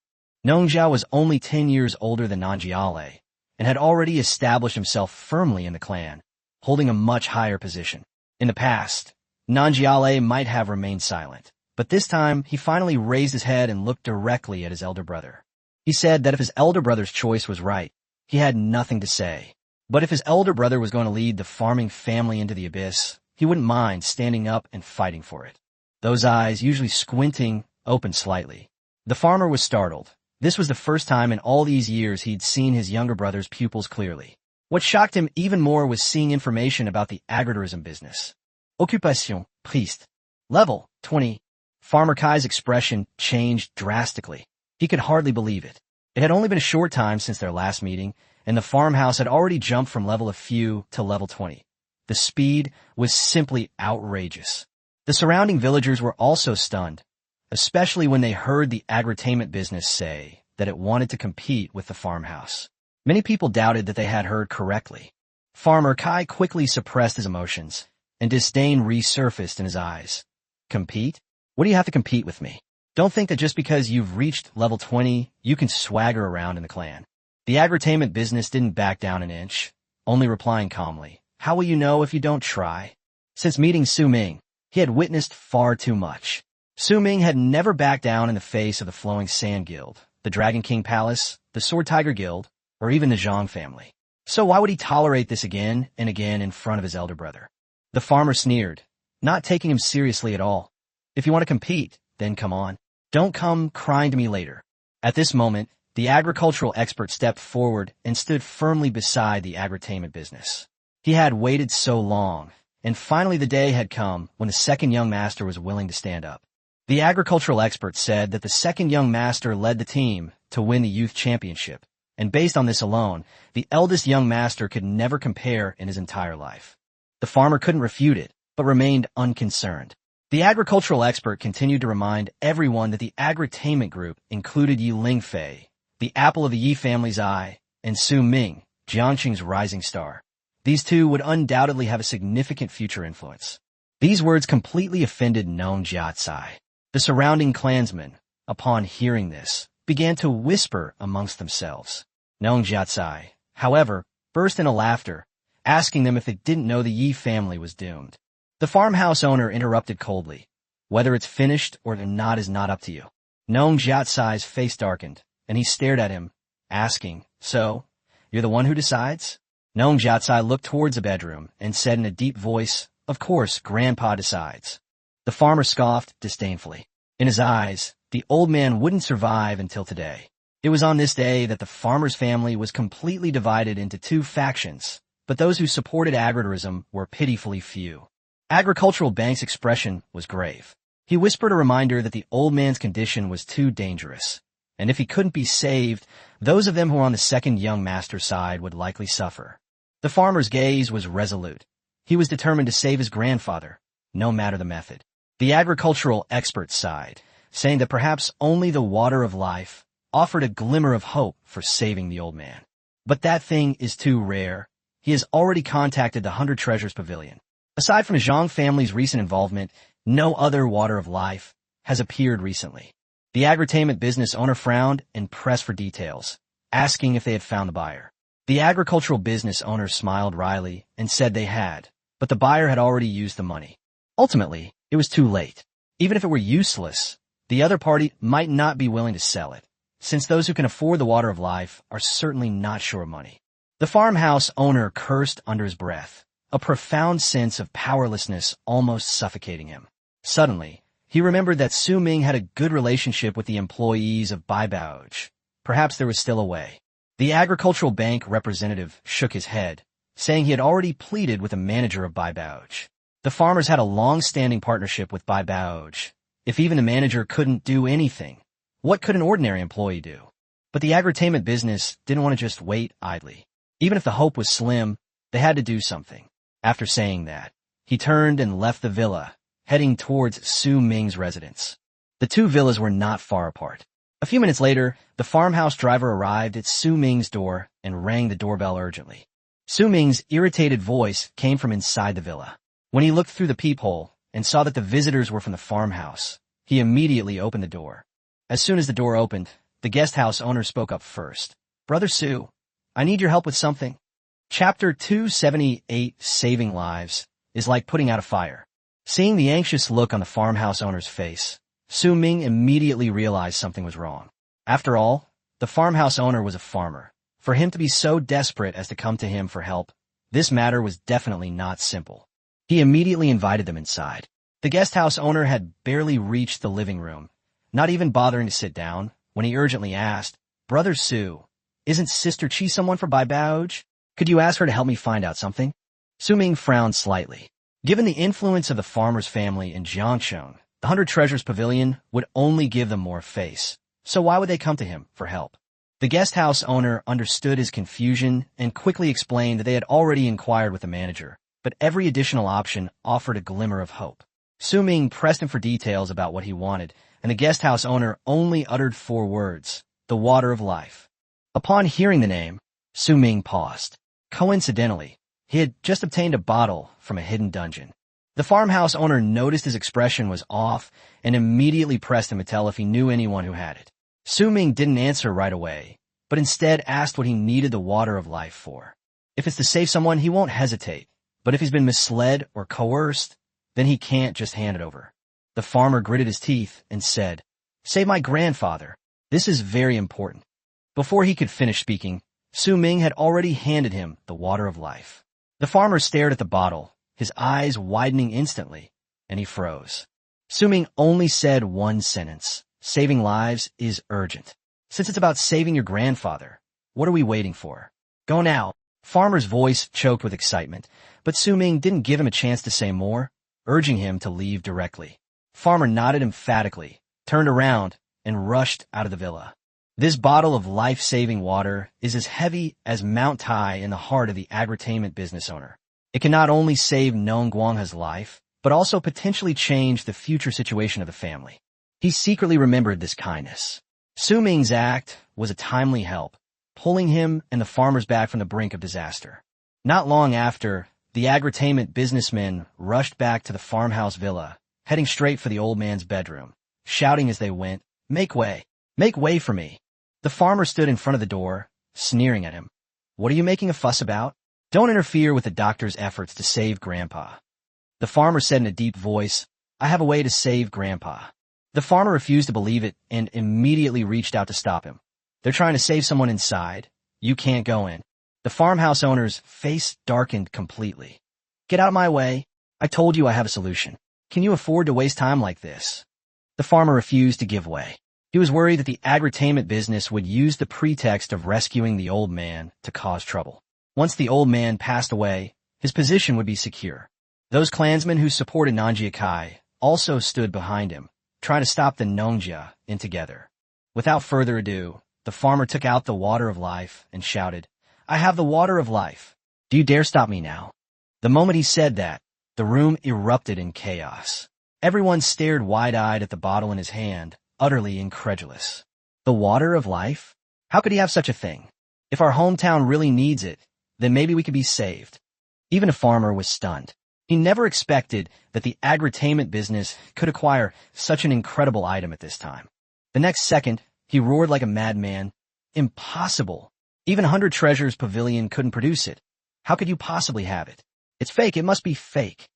Nongjiao was only 10 years older than Nanjiale, and had already established himself firmly in the clan, holding a much higher position. In the past, Nanjiale might have remained silent, but this time he finally raised his head and looked directly at his elder brother. He said that if his elder brother's choice was right, he had nothing to say. But if his elder brother was going to lead the farming family into the abyss, he wouldn't mind standing up and fighting for it. Those eyes, usually squinting, opened slightly. The farmer was startled. This was the first time in all these years he'd seen his younger brother's pupils clearly. What shocked him even more was seeing information about the agritourism business. Occupation, priest. Level, 20. Farmer Kai's expression changed drastically. He could hardly believe it. It had only been a short time since their last meeting, and the farmhouse had already jumped from level a few to level 20. The speed was simply outrageous. The surrounding villagers were also stunned, especially when they heard the agritainment business say that it wanted to compete with the farmhouse. Many people doubted that they had heard correctly. Farmer Kai quickly suppressed his emotions, and disdain resurfaced in his eyes. Compete? What do you have to compete with me? Don't think that just because you've reached level 20, you can swagger around in the clan. The agritainment business didn't back down an inch, only replying calmly, How will you know if you don't try? Since meeting Su Ming, he had witnessed far too much. Su Ming had never backed down in the face of the Flowing Sand Guild, the Dragon King Palace, the Sword Tiger Guild, or even the Zhang family. So why would he tolerate this again and again in front of his elder brother? The farmer sneered, not taking him seriously at all. If you want to compete, then come on. Don't come crying to me later. At this moment, the agricultural expert stepped forward and stood firmly beside the agritainment business. He had waited so long, and finally the day had come when the second young master was willing to stand up. The agricultural expert said that the second young master led the team to win the youth championship, and based on this alone, the eldest young master could never compare in his entire life. The farmer couldn't refute it, but remained unconcerned. The agricultural expert continued to remind everyone that the agritainment group included Yi Lingfei, the apple of the Yi family's eye, and Su Ming, Jiangqing's rising star. These two would undoubtedly have a significant future influence. These words completely offended Nong Jiatsai. The surrounding clansmen, upon hearing this, began to whisper amongst themselves. Nong Jiatsai, however, burst into laughter, asking them if they didn't know the Yi family was doomed. The farmhouse owner interrupted coldly. Whether it's finished or not is not up to you. Nong Jiatsai's face darkened, and he stared at him, asking, So, you're the one who decides? Nong Jiatsai looked towards a bedroom and said in a deep voice, Of course, Grandpa decides. The farmer scoffed disdainfully. In his eyes, the old man wouldn't survive until today. It was on this day that the farmer's family was completely divided into two factions, but those who supported agritourism were pitifully few. Agricultural Bank's expression was grave. He whispered a reminder that the old man's condition was too dangerous, and if he couldn't be saved, those of them who were on the second young master's side would likely suffer. The farmer's gaze was resolute. He was determined to save his grandfather, no matter the method. The agricultural expert sighed, saying that perhaps only the water of life offered a glimmer of hope for saving the old man. But that thing is too rare. He has already contacted the 100 Treasures Pavilion. Aside from the Zhang family's recent involvement, no other water of life has appeared recently. The agritainment business owner frowned and pressed for details, asking if they had found the buyer. The agricultural business owner smiled wryly and said they had, but the buyer had already used the money. Ultimately, it was too late. Even if it were useless, the other party might not be willing to sell it, since those who can afford the water of life are certainly not sure of money. The farmhouse owner cursed under his breath, a profound sense of powerlessness almost suffocating him. Suddenly, he remembered that Su Ming had a good relationship with the employees of Baibauj. Perhaps there was still a way. The agricultural bank representative shook his head, saying he had already pleaded with the manager of Baibauj. The farmers had a long-standing partnership with Baibauj. If even the manager couldn't do anything, what could an ordinary employee do? But the agritainment business didn't want to just wait idly. Even if the hope was slim, they had to do something. After saying that, he turned and left the villa, heading towards Su Ming's residence. The two villas were not far apart. A few minutes later, the farmhouse driver arrived at Su Ming's door and rang the doorbell urgently. Su Ming's irritated voice came from inside the villa. When he looked through the peephole and saw that the visitors were from the farmhouse, he immediately opened the door. As soon as the door opened, the guest house owner spoke up first. Brother Su, I need your help with something. Chapter 278, Saving Lives, is like putting out a fire. Seeing the anxious look on the farmhouse owner's face, Su Ming immediately realized something was wrong. After all, the farmhouse owner was a farmer. For him to be so desperate as to come to him for help, this matter was definitely not simple. He immediately invited them inside. The guest house owner had barely reached the living room, not even bothering to sit down, when he urgently asked, Brother Su, isn't Sister Chi someone for Baibauj? Could you ask her to help me find out something? Su Ming frowned slightly. Given the influence of the farmer's family in Jiangsheng, the 100 Treasures Pavilion would only give them more face, so why would they come to him for help? The guest house owner understood his confusion and quickly explained that they had already inquired with the manager, but every additional option offered a glimmer of hope. Su Ming pressed him for details about what he wanted, and the guest house owner only uttered 4 words, the water of life. Upon hearing the name, Su Ming paused. Coincidentally, he had just obtained a bottle from a hidden dungeon. The farmhouse owner noticed his expression was off and immediately pressed him to tell if he knew anyone who had it. Su Ming didn't answer right away, but instead asked what he needed the water of life for. If it's to save someone, he won't hesitate, but if he's been misled or coerced, then he can't just hand it over. The farmer gritted his teeth and said, "Save my grandfather. This is very important." Before he could finish speaking, Su Ming had already handed him the water of life. The farmer stared at the bottle, his eyes widening instantly, and he froze. Su Ming only said one sentence: "Saving lives is urgent. Since it's about saving your grandfather, what are we waiting for? Go now." Farmer's voice choked with excitement, but Su Ming didn't give him a chance to say more, urging him to leave directly. Farmer nodded emphatically, turned around, and rushed out of the villa. This bottle of life-saving water is as heavy as Mount Tai in the heart of the agritainment business owner. It can not only save Nong Guangha's life, but also potentially change the future situation of the family. He secretly remembered this kindness. Su Ming's act was a timely help, pulling him and the farmers back from the brink of disaster. Not long after, the agritainment businessmen rushed back to the farmhouse villa, heading straight for the old man's bedroom, shouting as they went, "Make way! Make way for me!" The farmer stood in front of the door, sneering at him. "What are you making a fuss about? Don't interfere with the doctor's efforts to save Grandpa." The farmer said in a deep voice, "I have a way to save Grandpa." The farmer refused to believe it and immediately reached out to stop him. "They're trying to save someone inside. You can't go in." The farmhouse owner's face darkened completely. "Get out of my way. I told you I have a solution. Can you afford to waste time like this?" The farmer refused to give way. He was worried that the agritainment business would use the pretext of rescuing the old man to cause trouble. Once the old man passed away, his position would be secure. Those clansmen who supported Nanjia Kai also stood behind him, trying to stop the Nongjia in together. Without further ado, the farmer took out the water of life and shouted, "I have the water of life. Do you dare stop me now?" The moment he said that, the room erupted in chaos. Everyone stared wide-eyed at the bottle in his hand, utterly incredulous. The water of life? How could he have such a thing? If our hometown really needs it, then maybe we could be saved. Even a farmer was stunned. He never expected that the agritainment business could acquire such an incredible item at this time. The next second, he roared like a madman, "Impossible! Even 100 Treasures Pavilion couldn't produce it. How could you possibly have it? It's fake, it must be fake."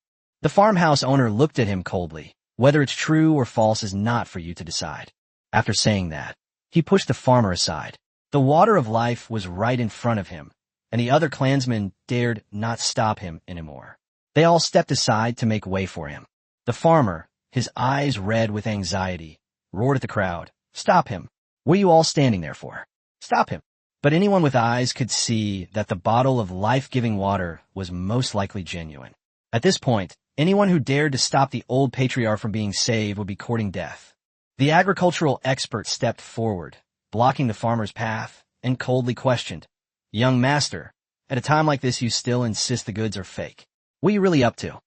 The farmhouse owner looked at him coldly. "Whether it's true or false is not for you to decide." After saying that, he pushed the farmer aside. The water of life was right in front of him, and the other clansmen dared not stop him anymore. They all stepped aside to make way for him. The farmer, his eyes red with anxiety, roared at the crowd, "Stop him! What are you all standing there for? Stop him!" But anyone with eyes could see that the bottle of life-giving water was most likely genuine. At this point, anyone who dared to stop the old patriarch from being saved would be courting death. The agricultural expert stepped forward, blocking the farmer's path, and coldly questioned, "Young master, at a time like this you still insist the goods are fake. What are you really up to?"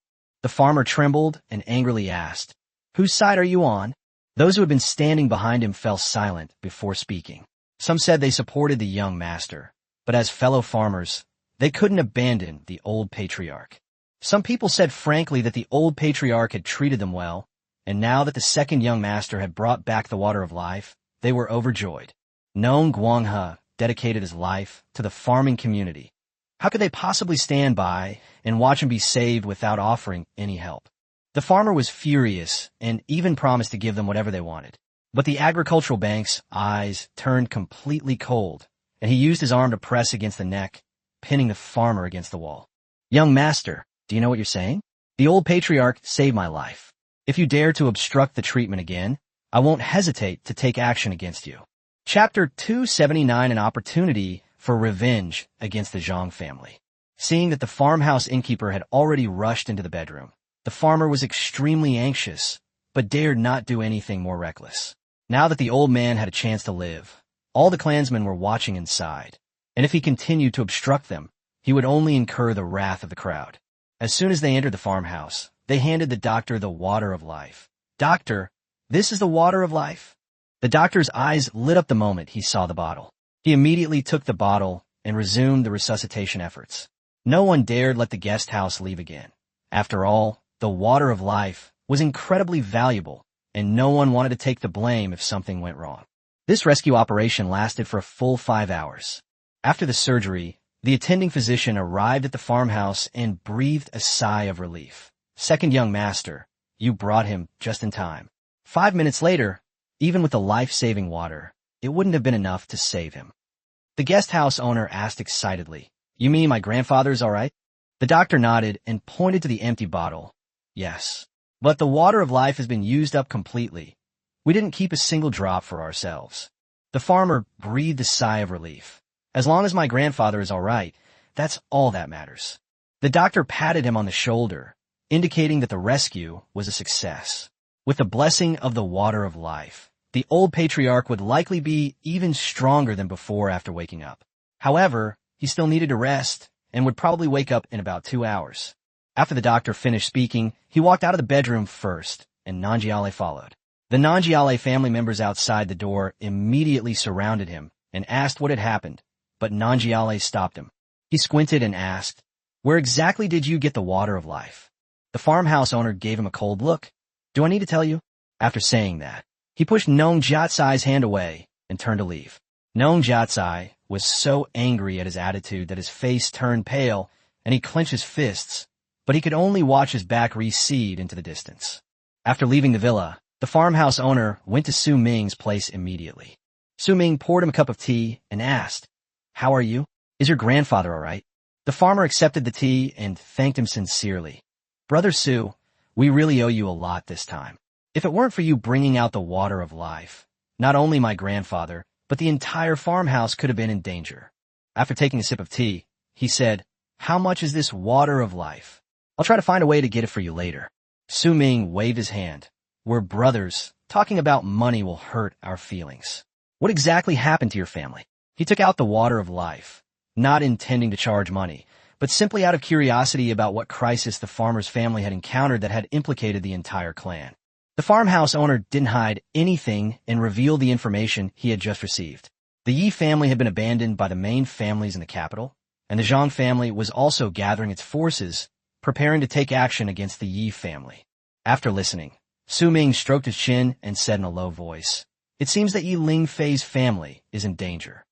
The farmer trembled and angrily asked, "Whose side are you on?" Those who had been standing behind him fell silent before speaking. Some said they supported the young master, but as fellow farmers, they couldn't abandon the old patriarch. Some people said frankly that the old patriarch had treated them well, and now that the second young master had brought back the water of life, they were overjoyed. Nong Guangha dedicated his life to the farming community. How could they possibly stand by and watch him be saved without offering any help? The farmer was furious and even promised to give them whatever they wanted. But the agricultural bank's eyes turned completely cold, and he used his arm to press against the neck, pinning the farmer against the wall. "Young master, do you know what you're saying? The old patriarch saved my life. If you dare to obstruct the treatment again, I won't hesitate to take action against you." Chapter 279, an opportunity for revenge against the Zhang family. Seeing that the farmhouse innkeeper had already rushed into the bedroom, the farmer was extremely anxious, but dared not do anything more reckless. Now that the old man had a chance to live, all the clansmen were watching inside, and if he continued to obstruct them, he would only incur the wrath of the crowd. As soon as they entered the farmhouse, they handed the doctor the water of life. "Doctor, this is the water of life?" The doctor's eyes lit up the moment he saw the bottle. He immediately took the bottle and resumed the resuscitation efforts. No one dared let the guest house leave again. After all, the water of life was incredibly valuable, and no one wanted to take the blame if something went wrong. This rescue operation lasted for a full 5 hours. After the surgery, the attending physician arrived at the farmhouse and breathed a sigh of relief. "Second young master, You brought him just in time. 5 minutes later, even with the life-saving water, it wouldn't have been enough to save him. The guest house owner asked excitedly, "You mean my grandfather's all right?" The doctor nodded and pointed to the empty bottle. "Yes. But the water of life has been used up completely. We didn't keep a single drop for ourselves." The farmer breathed a sigh of relief. "As long as my grandfather is all right, that's all that matters." The doctor patted him on the shoulder, indicating that the rescue was a success. With the blessing of the water of life, the old patriarch would likely be even stronger than before after waking up. However, he still needed to rest and would probably wake up in about 2 hours. After the doctor finished speaking, he walked out of the bedroom first, and Nanjiale followed. The Nanjiale family members outside the door immediately surrounded him and asked what had happened, but Nanjiale stopped him. He squinted and asked, "Where exactly did you get the water of life?" The farmhouse owner gave him a cold look. "Do I need to tell you?" After saying that, he pushed Nong Jatsai's hand away and turned to leave. Nong Jatsai was so angry at his attitude that his face turned pale and he clenched his fists, but he could only watch his back recede into the distance. After leaving the villa, the farmhouse owner went to Su Ming's place immediately. Su Ming poured him a cup of tea and asked, "How are you? Is your grandfather all right?" The farmer accepted the tea and thanked him sincerely. "Brother Su, we really owe you a lot this time. If it weren't for you bringing out the water of life, not only my grandfather, but the entire farmhouse could have been in danger." After taking a sip of tea, he said, "How much is this water of life? I'll try to find a way to get it for you later." Su Ming waved his hand. "We're brothers. Talking about money will hurt our feelings. What exactly happened to your family?" He took out the water of life, not intending to charge money, but simply out of curiosity about what crisis the farmer's family had encountered that had implicated the entire clan. The farmhouse owner didn't hide anything and revealed the information he had just received. The Yi family had been abandoned by the main families in the capital, and the Zhang family was also gathering its forces, preparing to take action against the Yi family. After listening, Su Ming stroked his chin and said in a low voice, "It seems that Yi Lingfei's family is in danger."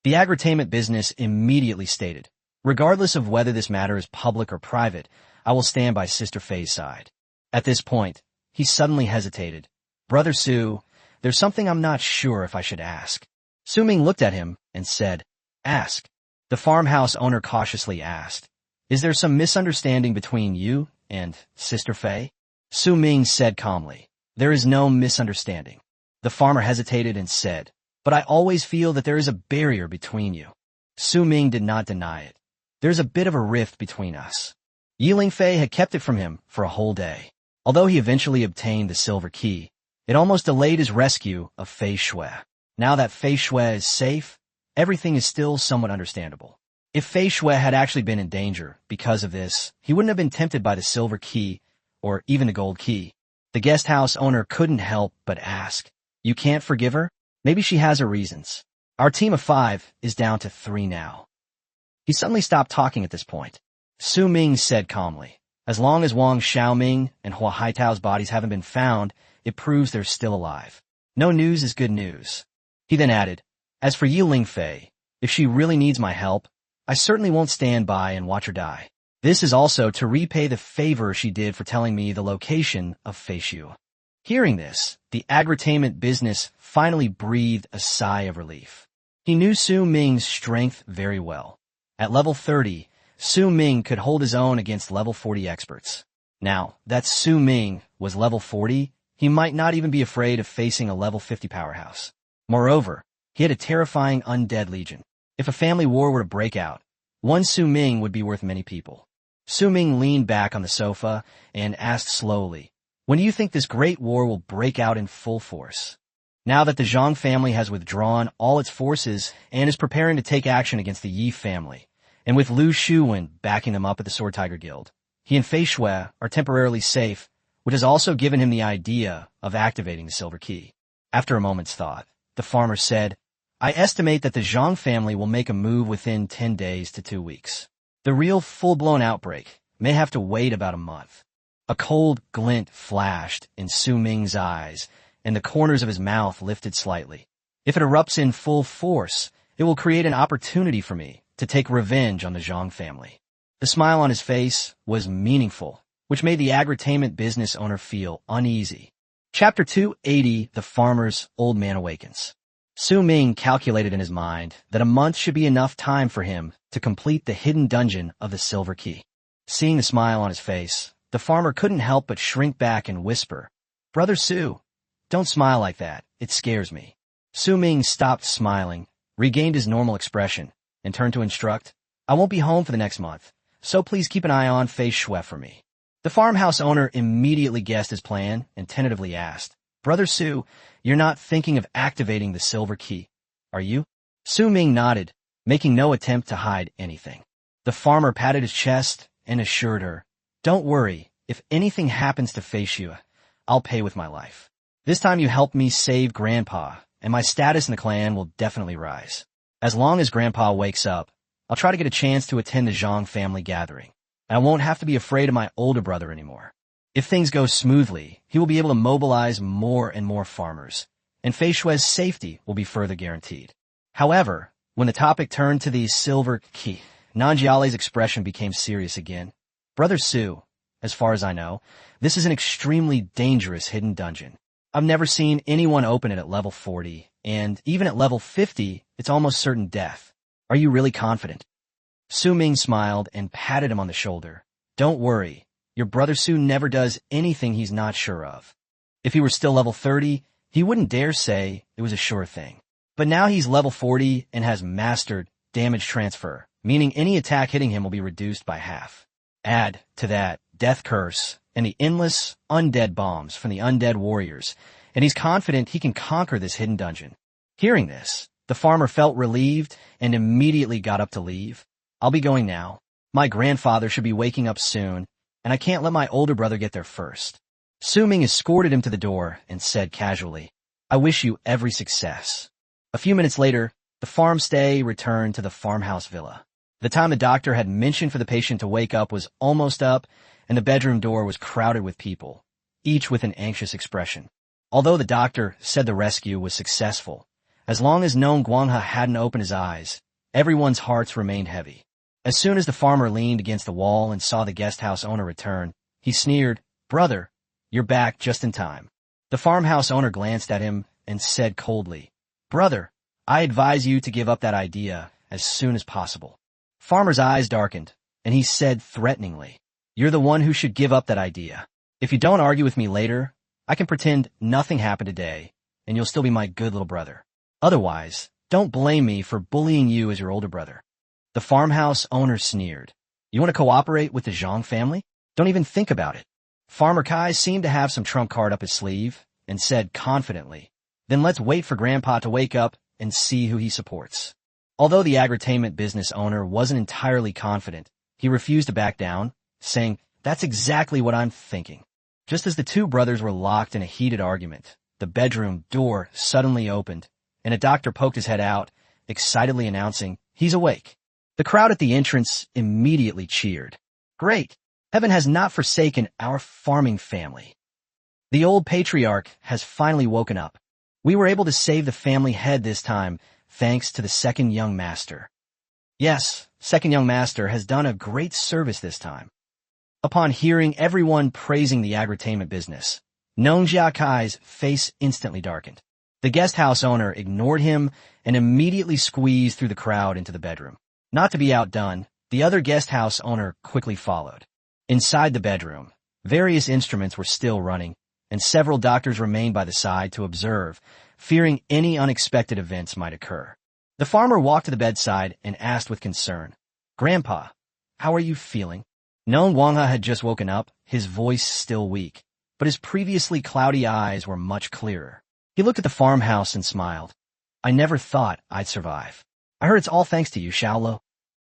The agritainment business immediately stated, "Regardless of whether this matter is public or private, I will stand by Sister Fei's side." At this point, he suddenly hesitated. "Brother Su, there's something I'm not sure if I should ask." Su Ming looked at him and said, "Ask." The farmhouse owner cautiously asked, "Is there some misunderstanding between you and Sister Fei?" Su Ming said calmly, "There is no misunderstanding." The farmer hesitated and said, "But I always feel that there is a barrier between you." Su Ming did not deny it. "There's a bit of a rift between us." Yi Lingfei had kept it from him for a whole day. Although he eventually obtained the silver key, it almost delayed his rescue of Fei Shui. Now that Fei Shui is safe, everything is still somewhat understandable. If Fei Shui had actually been in danger because of this, he wouldn't have been tempted by the silver key or even the gold key. The guest house owner couldn't help but ask, "You can't forgive her? Maybe she has her reasons." "Our team of 5 is down to 3 now." He suddenly stopped talking at this point. Su Ming said calmly, "As long as Wang Xiaoming and Hua Haitao's bodies haven't been found, it proves they're still alive. No news is good news." He then added, "As for Yi Lingfei, if she really needs my help, I certainly won't stand by and watch her die. This is also to repay the favor she did for telling me the location of Fei Shui." Hearing this, the agritainment business finally breathed a sigh of relief. He knew Su Ming's strength very well. At level 30, Su Ming could hold his own against level 40 experts. Now, that Su Ming was level 40, he might not even be afraid of facing a level 50 powerhouse. Moreover, he had a terrifying undead legion. If a family war were to break out, one Su Ming would be worth many people. Su Ming leaned back on the sofa and asked slowly, "When do you think this great war will break out in full force?" Now that the Zhang family has withdrawn all its forces and is preparing to take action against the Yi family, and with Lu Shuwen backing them up at the Sword Tiger Guild, he and Fei Shui are temporarily safe, which has also given him the idea of activating the silver key. After a moment's thought, the farmer said, "I estimate that the Zhang family will make a move within 10 days to 2 weeks. The real full-blown outbreak may have to wait about a month." A cold glint flashed in Su Ming's eyes, and the corners of his mouth lifted slightly. "If it erupts in full force, it will create an opportunity for me to take revenge on the Zhang family." The smile on his face was meaningful, which made the agritainment business owner feel uneasy. Chapter 280, The Farmer's Old Man Awakens. Su Ming calculated in his mind that a month should be enough time for him to complete the hidden dungeon of the Silver Key. Seeing the smile on his face, the farmer couldn't help but shrink back and whisper, "Brother Su, don't smile like that. It scares me." Su Ming stopped smiling, regained his normal expression, and turned to instruct, "I won't be home for the next month, so please keep an eye on Fei Shui for me." The farmhouse owner immediately guessed his plan and tentatively asked, "Brother Su, you're not thinking of activating the Silver Key, are you?" Su Ming nodded, making no attempt to hide anything. The farmer patted his chest and assured her, "Don't worry, if anything happens to Fei Shui, I'll pay with my life. This time you helped me save Grandpa, and my status in the clan will definitely rise. As long as Grandpa wakes up, I'll try to get a chance to attend the Zhang family gathering, and I won't have to be afraid of my older brother anymore. If things go smoothly, he will be able to mobilize more and more farmers, and Fei Shui's safety will be further guaranteed." However, when the topic turned to the Silver Key, Nanjiale's expression became serious again. "Brother Su, as far as I know, this is an extremely dangerous hidden dungeon. I've never seen anyone open it at level 40, and even at level 50, it's almost certain death. Are you really confident?" Su Ming smiled and patted him on the shoulder. "Don't worry, your brother Su never does anything he's not sure of. If he were still level 30, he wouldn't dare say it was a sure thing. But now he's level 40 and has mastered damage transfer, meaning any attack hitting him will be reduced by half. Add to that Death Curse and the endless Undead bombs from the Undead warriors, and he's confident he can conquer this hidden dungeon." Hearing this, the farmer felt relieved and immediately got up to leave. "I'll be going now. My grandfather should be waking up soon, and I can't let my older brother get there first." Su Ming escorted him to the door and said casually, "I wish you every success." A few minutes later, the farm stay returned to the farmhouse villa. The time the doctor had mentioned for the patient to wake up was almost up, and the bedroom door was crowded with people, each with an anxious expression. Although the doctor said the rescue was successful, as long as Nong Guanghe hadn't opened his eyes, everyone's hearts remained heavy. As soon as the farmer leaned against the wall and saw the guest house owner return, he sneered, "Brother, you're back just in time." The farmhouse owner glanced at him and said coldly, "Brother, I advise you to give up that idea as soon as possible." Farmer's eyes darkened, and he said threateningly, "You're the one who should give up that idea. If you don't argue with me later, I can pretend nothing happened today, and you'll still be my good little brother. Otherwise, don't blame me for bullying you as your older brother." The farmhouse owner sneered, "You want to cooperate with the Zhang family? Don't even think about it." Farmer Kai seemed to have some trump card up his sleeve and said confidently, "Then let's wait for Grandpa to wake up and see who he supports." Although the agritainment business owner wasn't entirely confident, he refused to back down, saying, "That's exactly what I'm thinking." Just as the two brothers were locked in a heated argument, the bedroom door suddenly opened, and a doctor poked his head out, excitedly announcing, "He's awake." The crowd at the entrance immediately cheered. "Great! Heaven has not forsaken our farming family. The old patriarch has finally woken up. We were able to save the family head this time, thanks to the second young master. Yes, second young master has done a great service this time." Upon hearing everyone praising the agritainment business, Nong Jiakai's face instantly darkened. The guest house owner ignored him and immediately squeezed through the crowd into the bedroom. Not to be outdone, the other guest house owner quickly followed. Inside the bedroom, various instruments were still running, and several doctors remained by the side to observe, fearing any unexpected events might occur. The farmer walked to the bedside and asked with concern, "Grandpa, how are you feeling?" Nong Guanghe had just woken up, his voice still weak, but his previously cloudy eyes were much clearer. He looked at the farmhouse and smiled. "I never thought I'd survive. I heard it's all thanks to you, Xiaolo."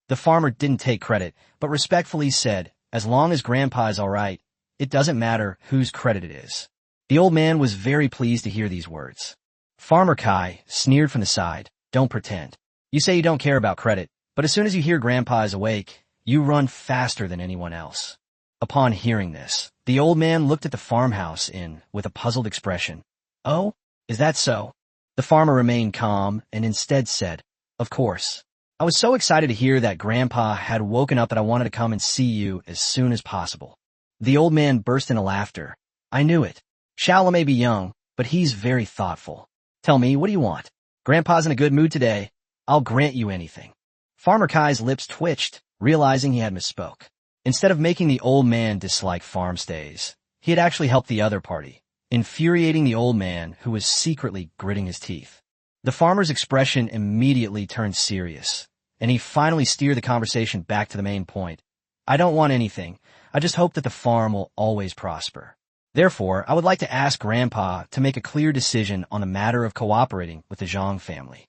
The farmer didn't take credit, but respectfully said, "As long as Grandpa is all right, it doesn't matter whose credit it is." The old man was very pleased to hear these words. Farmer Kai sneered from the side, "Don't pretend. You say you don't care about credit, but as soon as you hear Grandpa is awake, you run faster than anyone else." Upon hearing this, the old man looked at the farmhouse inn with a puzzled expression. "Oh, is that so?" The farmer remained calm and instead said, "Of course. I was so excited to hear that Grandpa had woken up that I wanted to come and see you as soon as possible." The old man burst into laughter. I knew it. Xiaola may be young, but he's very thoughtful. Tell me, what do you want? Grandpa's in a good mood today. I'll grant you anything. Farmer Kai's lips twitched, realizing he had misspoke. Instead of making the old man dislike farm stays, he had actually helped the other party, infuriating the old man who was secretly gritting his teeth. The farmer's expression immediately turned serious, and he finally steered the conversation back to the main point. I don't want anything. I just hope that the farm will always prosper. Therefore, I would like to ask Grandpa to make a clear decision on the matter of cooperating with the Zhang family.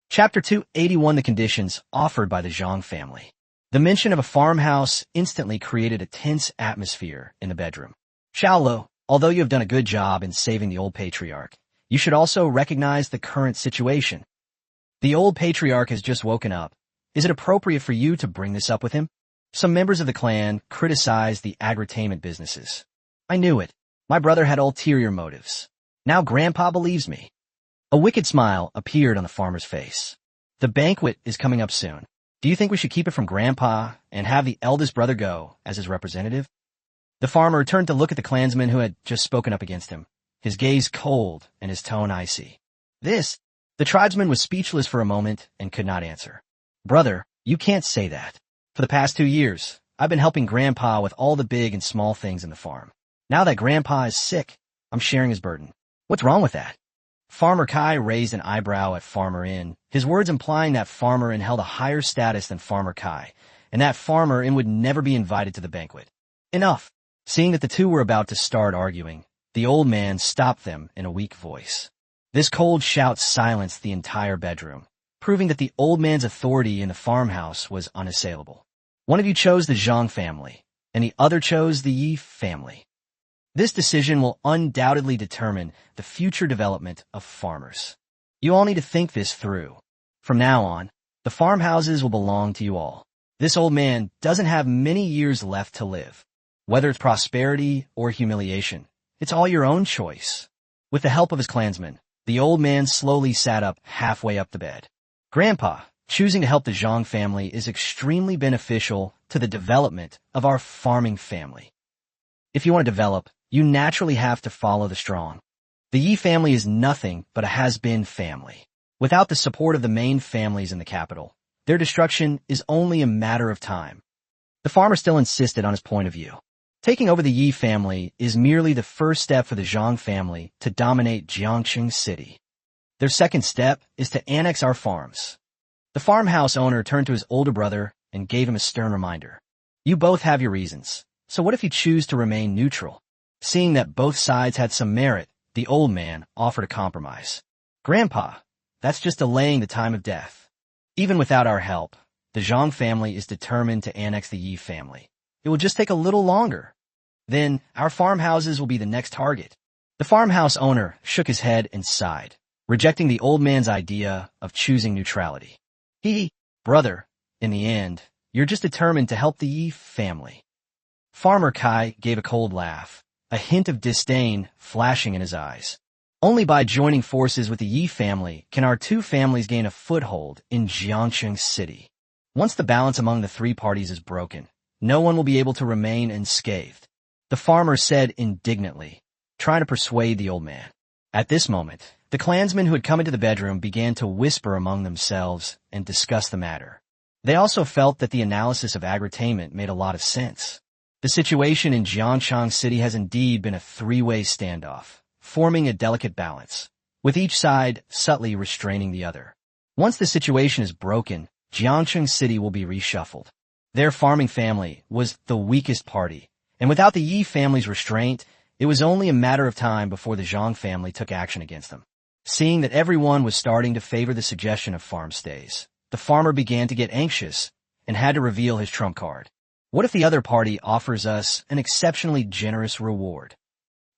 Chapter 281: The conditions offered by the Zhang family. The mention of a farmhouse instantly created a tense atmosphere in the bedroom. Xiaolo, although you have done a good job in saving the old patriarch, you should also recognize the current situation. The old patriarch has just woken up. Is it appropriate for you to bring this up with him? Some members of the clan criticized the agritainment businesses. I knew it. My brother had ulterior motives. Now Grandpa believes me. A wicked smile appeared on the farmer's face. The banquet is coming up soon. Do you think we should keep it from Grandpa and have the eldest brother go as his representative? The farmer turned to look at the clansman who had just spoken up against him, his gaze cold and his tone icy. The tribesman was speechless for a moment and could not answer. Brother, you can't say that. For the past 2 years, I've been helping Grandpa with all the big and small things in the farm. Now that Grandpa is sick, I'm sharing his burden. What's wrong with that? Farmer Kai raised an eyebrow at Farmer In, his words implying that Farmer In held a higher status than Farmer Kai, and that Farmer In would never be invited to the banquet. Enough! Seeing that the two were about to start arguing, the old man stopped them in a weak voice. This cold shout silenced the entire bedroom, proving that the old man's authority in the farmhouse was unassailable. One of you chose the Zhang family, and the other chose the Yi family. This decision will undoubtedly determine the future development of farmers. You all need to think this through. From now on, the farmhouses will belong to you all. This old man doesn't have many years left to live. Whether it's prosperity or humiliation, it's all your own choice. With the help of his clansmen, the old man slowly sat up halfway up the bed. Grandpa, choosing to help the Zhang family is extremely beneficial to the development of our farming family. If you want to develop, you naturally have to follow the strong. The Yi family is nothing but a has-been family. Without the support of the main families in the capital, their destruction is only a matter of time. The farmer still insisted on his point of view. Taking over the Yi family is merely the first step for the Zhang family to dominate Jiangxing City. Their second step is to annex our farms. The farmhouse owner turned to his older brother and gave him a stern reminder. You both have your reasons, so what if you choose to remain neutral? Seeing that both sides had some merit, the old man offered a compromise. Grandpa, that's just delaying the time of death. Even without our help, the Zhang family is determined to annex the Yi family. It will just take a little longer. Then, our farmhouses will be the next target. The farmhouse owner shook his head and sighed, rejecting the old man's idea of choosing neutrality. Brother, in the end, you're just determined to help the Yi family. Farmer Kai gave a cold laugh, a hint of disdain flashing in his eyes. Only by joining forces with the Yi family can our two families gain a foothold in Jiangxing City. Once the balance among the three parties is broken, no one will be able to remain unscathed, the farmer said indignantly, trying to persuade the old man. At this moment, the clansmen who had come into the bedroom began to whisper among themselves and discuss the matter. They also felt that the analysis of agritainment made a lot of sense. The situation in Jiangxing City has indeed been a three-way standoff, forming a delicate balance, with each side subtly restraining the other. Once the situation is broken, Jiangxing City will be reshuffled. Their farming family was the weakest party, and without the Yi family's restraint, it was only a matter of time before the Zhang family took action against them. Seeing that everyone was starting to favor the suggestion of farm stays, the farmer began to get anxious and had to reveal his trump card. What if the other party offers us an exceptionally generous reward?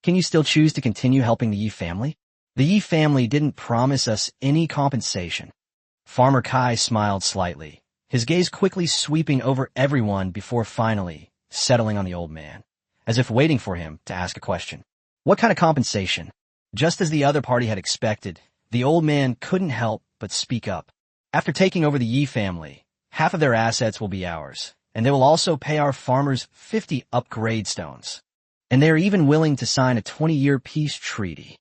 Can you still choose to continue helping the Yi family? The Yi family didn't promise us any compensation. Farmer Kai smiled slightly, his gaze quickly sweeping over everyone before finally settling on the old man, as if waiting for him to ask a question. What kind of compensation? Just as the other party had expected, the old man couldn't help but speak up. After taking over the Yi family, half of their assets will be ours, and they will also pay our farmers 50 upgrade stones. and they are even willing to sign a 20-year peace treaty.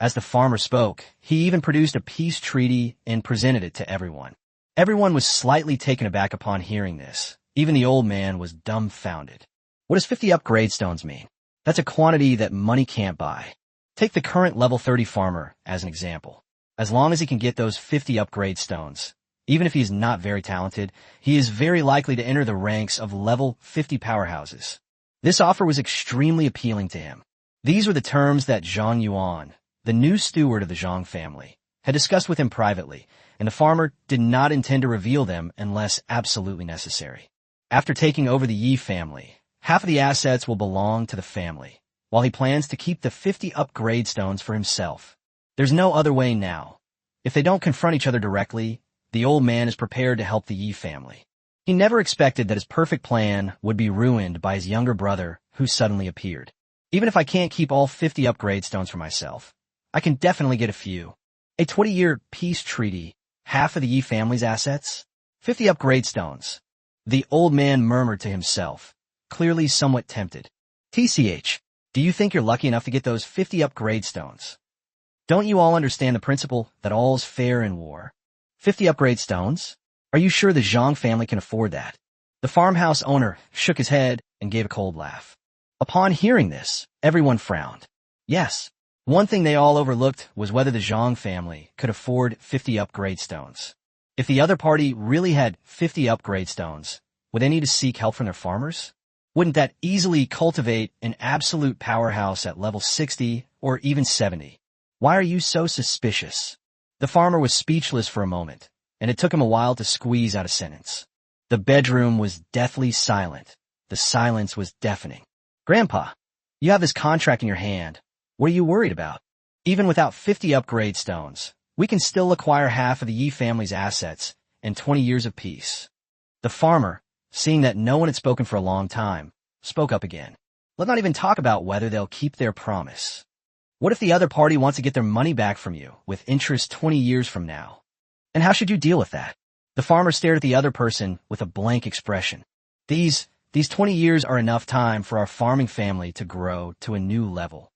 As the farmer spoke, he even produced a peace treaty and presented it to everyone. Everyone was slightly taken aback upon hearing this. Even the old man was dumbfounded. What does 50 upgrade stones mean? That's a quantity that money can't buy. Take the current level 30 farmer as an example. As long as he can get those 50 upgrade stones, even if he is not very talented, he is very likely to enter the ranks of level 50 powerhouses. This offer was extremely appealing to him. These were the terms that Zhang Yuan, the new steward of the Zhang family, had discussed with him privately, and the farmer did not intend to reveal them unless absolutely necessary. After taking over the Yi family, half of the assets will belong to the family, while he plans to keep the 50 upgrade stones for himself. There's no other way now. If they don't confront each other directly, the old man is prepared to help the Yi family. He never expected that his perfect plan would be ruined by his younger brother, who suddenly appeared. Even if I can't keep all 50 upgrade stones for myself, I can definitely get a few. A 20-year peace treaty, half of the Yi family's assets, 50 upgrade stones. The old man murmured to himself, clearly somewhat tempted. TCH, do you think you're lucky enough to get those 50 upgrade stones? Don't you all understand the principle that all is fair in war? 50 upgrade stones? Are you sure the Zhang family can afford that? The farmhouse owner shook his head and gave a cold laugh. Upon hearing this, everyone frowned. Yes, one thing they all overlooked was whether the Zhang family could afford 50 upgrade stones. If the other party really had 50 upgrade stones, would they need to seek help from their farmers? Wouldn't that easily cultivate an absolute powerhouse at level 60 or even 70? Why are you so suspicious? The farmer was speechless for a moment, and it took him a while to squeeze out a sentence. The bedroom was deathly silent. The silence was deafening. Grandpa, you have this contract in your hand. What are you worried about? Even without 50 upgrade stones, we can still acquire half of the Yi family's assets and 20 years of peace. The farmer, seeing that no one had spoken for a long time, spoke up again. Let's not even talk about whether they'll keep their promise. What if the other party wants to get their money back from you with interest 20 years from now? And how should you deal with that? The farmer stared at the other person with a blank expression. These 20 years are enough time for our farming family to grow to a new level.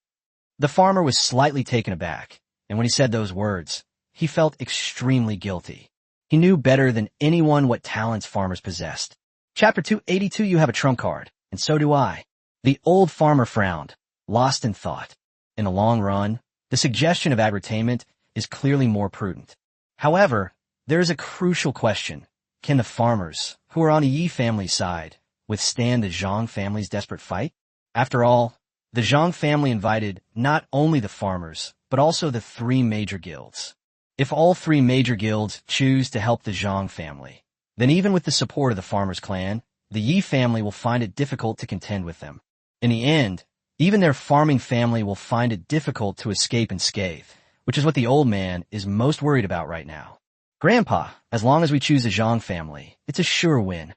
The farmer was slightly taken aback, and when he said those words, he felt extremely guilty. He knew better than anyone what talents farmers possessed. Chapter 282, you have a trump card, and so do I. The old farmer frowned, lost in thought. In the long run, the suggestion of aggretainment is clearly more prudent. However, there is a crucial question. Can the farmers, who are on the Yi family's side, withstand the Zhang family's desperate fight? After all, the Zhang family invited not only the farmers, but also the 3 major guilds. If all 3 major guilds choose to help the Zhang family, then even with the support of the farmers' clan, the Yi family will find it difficult to contend with them. In the end, even their farming family will find it difficult to escape unscathed, which is what the old man is most worried about right now. Grandpa, as long as we choose the Zhang family, it's a sure win.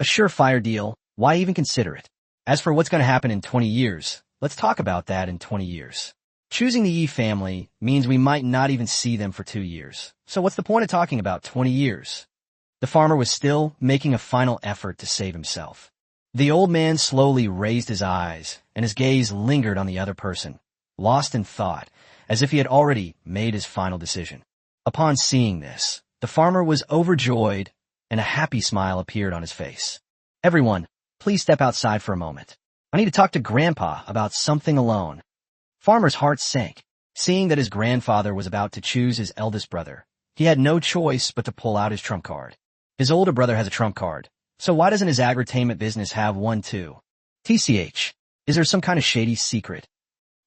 A surefire deal, why even consider it? As for what's going to happen in 20 years, let's talk about that in 20 years. Choosing the Yi family means we might not even see them for 2 years. So what's the point of talking about 20 years? The farmer was still making a final effort to save himself. The old man slowly raised his eyes, and his gaze lingered on the other person, lost in thought, as if he had already made his final decision. Upon seeing this, the farmer was overjoyed, and a happy smile appeared on his face. Everyone, please step outside for a moment. I need to talk to Grandpa about something alone. Farmer's heart sank. Seeing that his grandfather was about to choose his eldest brother, he had no choice but to pull out his trump card. His older brother has a trump card, so why doesn't his aggretainment business have one too? TCH, is there some kind of shady secret?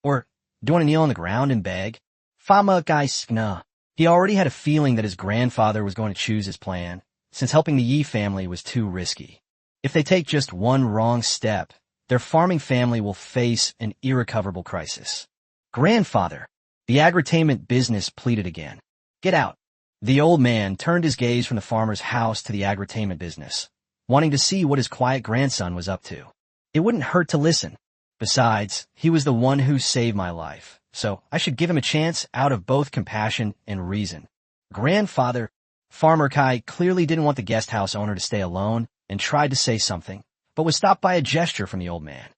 Or, do you want to kneel on the ground and beg? Fama guy skna. He already had a feeling that his grandfather was going to choose his plan, since helping the Yi family was too risky. If they take just one wrong step, their farming family will face an irrecoverable crisis. Grandfather, the aggretainment business pleaded again. Get out. The old man turned his gaze from the farmer's house to the aggretainment business, wanting to see what his quiet grandson was up to. It wouldn't hurt to listen. Besides, he was the one who saved my life, so I should give him a chance out of both compassion and reason. Grandfather, Farmer Kai clearly didn't want the guest house owner to stay alone and tried to say something, but was stopped by a gesture from the old man.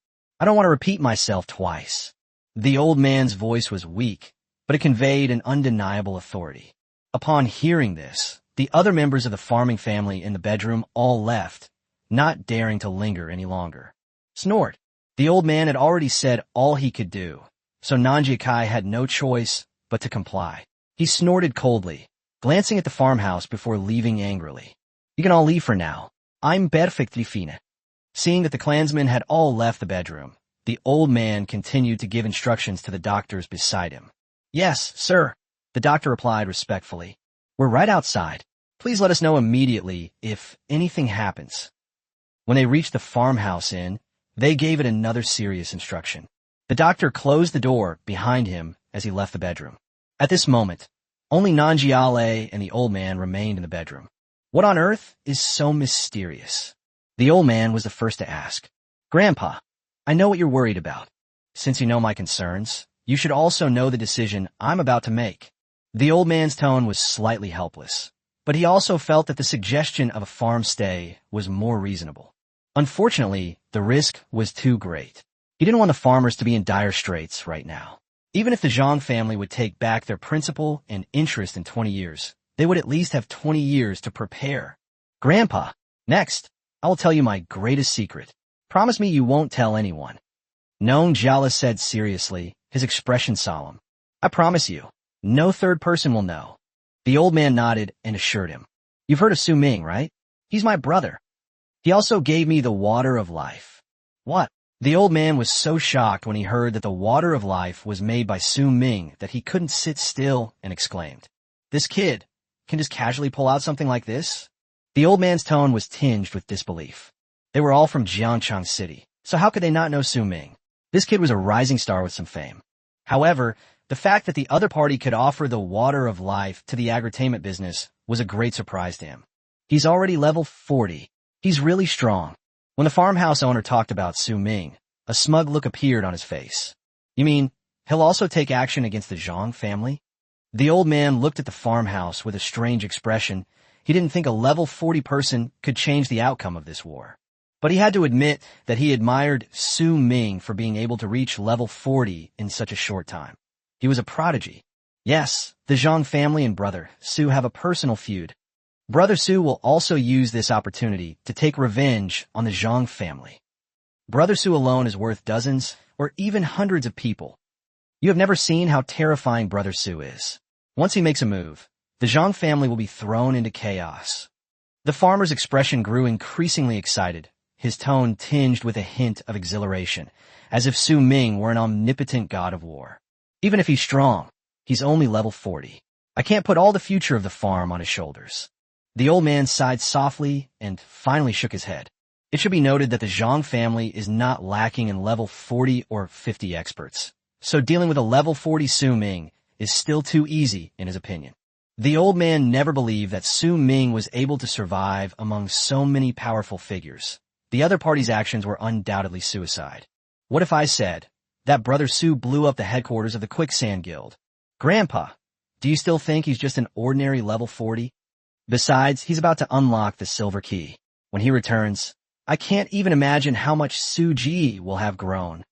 I don't want to repeat myself twice. The old man's voice was weak, but it conveyed an undeniable authority. Upon hearing this, the other members of the farming family in the bedroom all left, not daring to linger any longer. Snort. The old man had already said all he could do, so Nanjiakai had no choice but to comply. He snorted coldly, glancing at the farmhouse before leaving angrily. You can all leave for now. I'm perfectly fine. Seeing that the clansmen had all left the bedroom, the old man continued to give instructions to the doctors beside him. Yes, sir, the doctor replied respectfully. We're right outside. Please let us know immediately if anything happens. When they reached the farmhouse inn, they gave it another serious instruction. The doctor closed the door behind him as he left the bedroom. At this moment, only Nanjiale and the old man remained in the bedroom. What on earth is so mysterious? The old man was the first to ask. Grandpa, I know what you're worried about. Since you know my concerns, you should also know the decision I'm about to make. The old man's tone was slightly helpless, but he also felt that the suggestion of a farm stay was more reasonable. Unfortunately, the risk was too great. He didn't want the farmers to be in dire straits right now. Even if the Zhang family would take back their principal and interest in 20 years, they would at least have 20 years to prepare. Grandpa, next, I will tell you my greatest secret. Promise me you won't tell anyone. Nong Jiala said seriously, his expression solemn. I promise you, no third person will know. The old man nodded and assured him. You've heard of Su Ming, right? He's my brother. He also gave me the water of life. What? The old man was so shocked when he heard that the water of life was made by Su Ming that he couldn't sit still and exclaimed, This kid can just casually pull out something like this? The old man's tone was tinged with disbelief. They were all from Jiangchang City, so how could they not know Su Ming? This kid was a rising star with some fame. However, the fact that the other party could offer the water of life to the agritainment business was a great surprise to him. He's already level 40. He's really strong. When the farmhouse owner talked about Su Ming, a smug look appeared on his face. You mean, he'll also take action against the Zhang family? The old man looked at the farmhouse with a strange expression. He didn't think a level 40 person could change the outcome of this war. But he had to admit that he admired Su Ming for being able to reach level 40 in such a short time. He was a prodigy. Yes, the Zhang family and brother Su have a personal feud. Brother Su will also use this opportunity to take revenge on the Zhang family. Brother Su alone is worth dozens or even hundreds of people. You have never seen how terrifying Brother Su is. Once he makes a move, the Zhang family will be thrown into chaos. The farmer's expression grew increasingly excited, his tone tinged with a hint of exhilaration, as if Su Ming were an omnipotent god of war. Even if he's strong, he's only level 40. I can't put all the future of the farm on his shoulders. The old man sighed softly and finally shook his head. It should be noted that the Zhang family is not lacking in level 40 or 50 experts, so dealing with a level 40 Su Ming is still too easy in his opinion. The old man never believed that Su Ming was able to survive among so many powerful figures. The other party's actions were undoubtedly suicide. What if I said that Brother Su blew up the headquarters of the Quicksand Guild? Grandpa, do you still think he's just an ordinary level 40? Besides, he's about to unlock the silver key. When he returns, I can't even imagine how much Su Ji will have grown.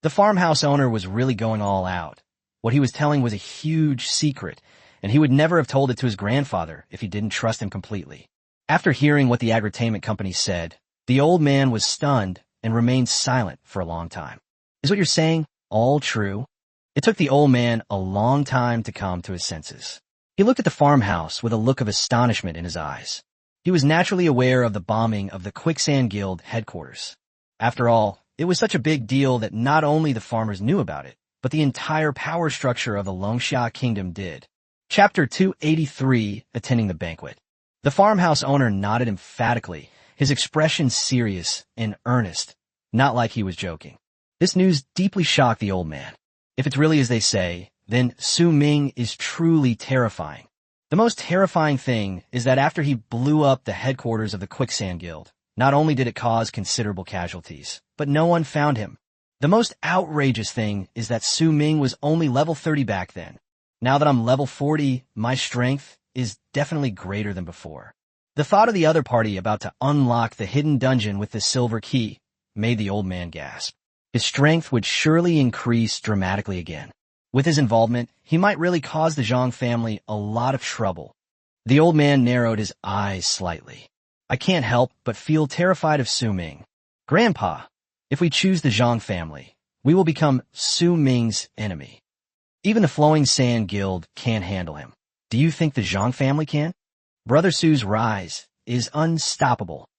The farmhouse owner was really going all out. What he was telling was a huge secret, and he would never have told it to his grandfather if he didn't trust him completely. After hearing what the agritainment company said, the old man was stunned and remained silent for a long time. Is what you're saying all true? It took the old man a long time to come to his senses. He looked at the farmhouse with a look of astonishment in his eyes. He was naturally aware of the bombing of the Quicksand Guild headquarters. After all, it was such a big deal that not only the farmers knew about it, but the entire power structure of the Longxia Kingdom did. Chapter 283, Attending the Banquet. The farmhouse owner nodded emphatically, his expression serious and earnest, not like he was joking. This news deeply shocked the old man. If it's really as they say, then Su Ming is truly terrifying. The most terrifying thing is that after he blew up the headquarters of the Quicksand Guild, not only did it cause considerable casualties, but no one found him. The most outrageous thing is that Su Ming was only level 30 back then. Now that I'm level 40, my strength is definitely greater than before. The thought of the other party about to unlock the hidden dungeon with the silver key made the old man gasp. his strength would surely increase dramatically again. With his involvement, he might really cause the Zhang family a lot of trouble. The old man narrowed his eyes slightly. I can't help but feel terrified of Su Ming. Grandpa, if we choose the Zhang family, we will become Su Ming's enemy. Even the Flowing Sand Guild can't handle him. Do you think the Zhang family can? Brother Su's rise is unstoppable.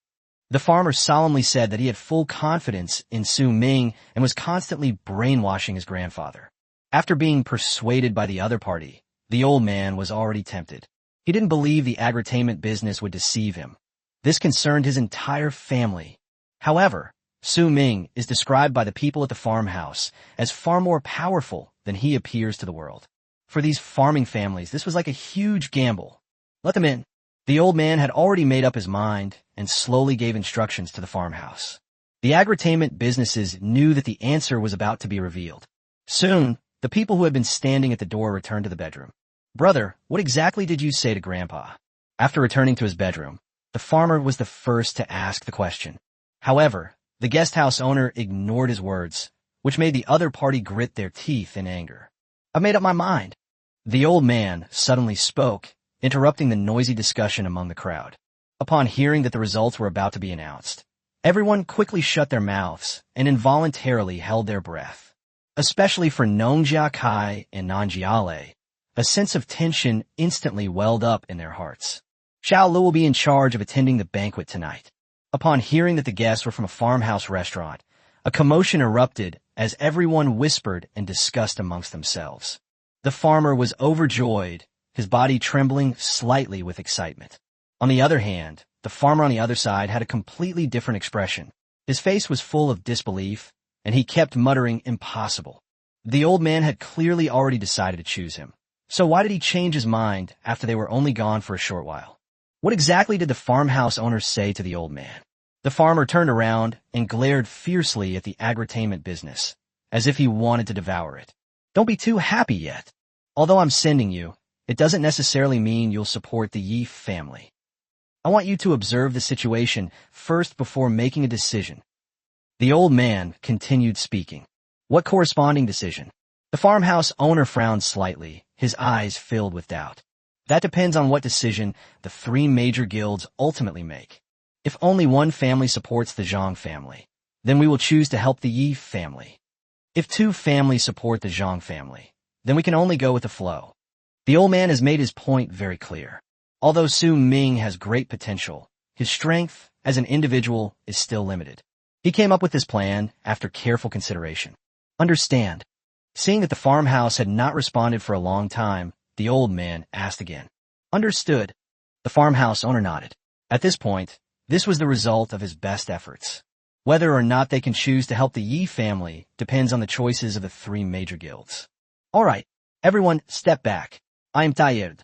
The farmer solemnly said that he had full confidence in Su Ming and was constantly brainwashing his grandfather. After being persuaded by the other party, the old man was already tempted. He didn't believe the agritainment business would deceive him. This concerned his entire family. However, Su Ming is described by the people at the farmhouse as far more powerful than he appears to the world. For these farming families, this was like a huge gamble. Let them in. The old man had already made up his mind and slowly gave instructions to the farmhouse. The agritainment businesses knew that the answer was about to be revealed. Soon, the people who had been standing at the door returned to the bedroom. Brother, what exactly did you say to Grandpa? After returning to his bedroom, the farmer was the first to ask the question. However, the guest house owner ignored his words, which made the other party grit their teeth in anger. I've made up my mind. The old man suddenly spoke, interrupting the noisy discussion among the crowd. Upon hearing that the results were about to be announced, everyone quickly shut their mouths and involuntarily held their breath. Especially for Nongjia Kai and Nanjiale, a sense of tension instantly welled up in their hearts. Xiao Lu will be in charge of attending the banquet tonight. Upon hearing that the guests were from a farmhouse restaurant, a commotion erupted as everyone whispered and discussed amongst themselves. The farmer was overjoyed, his body trembling slightly with excitement. On the other hand, the farmer on the other side had a completely different expression. His face was full of disbelief, and he kept muttering, impossible. The old man had clearly already decided to choose him. So why did he change his mind after they were only gone for a short while? What exactly did the farmhouse owner say to the old man? The farmer turned around and glared fiercely at the agritainment business, as if he wanted to devour it. Don't be too happy yet. Although I'm sending you, it doesn't necessarily mean you'll support the Yi family. I want you to observe the situation first before making a decision. The old man continued speaking. What corresponding decision? The farmhouse owner frowned slightly, his eyes filled with doubt. That depends on what decision the three major guilds ultimately make. If only one family supports the Zhang family, then we will choose to help the Yi family. If two families support the Zhang family, then we can only go with the flow. The old man has made his point very clear. Although Su Ming has great potential, his strength as an individual is still limited. He came up with this plan after careful consideration. Understand. Seeing that the farmhouse had not responded for a long time, the old man asked again. Understood. The farmhouse owner nodded. At this point, this was the result of his best efforts. Whether or not they can choose to help the Yi family depends on the choices of the three major guilds. All right, everyone step back. I am tired.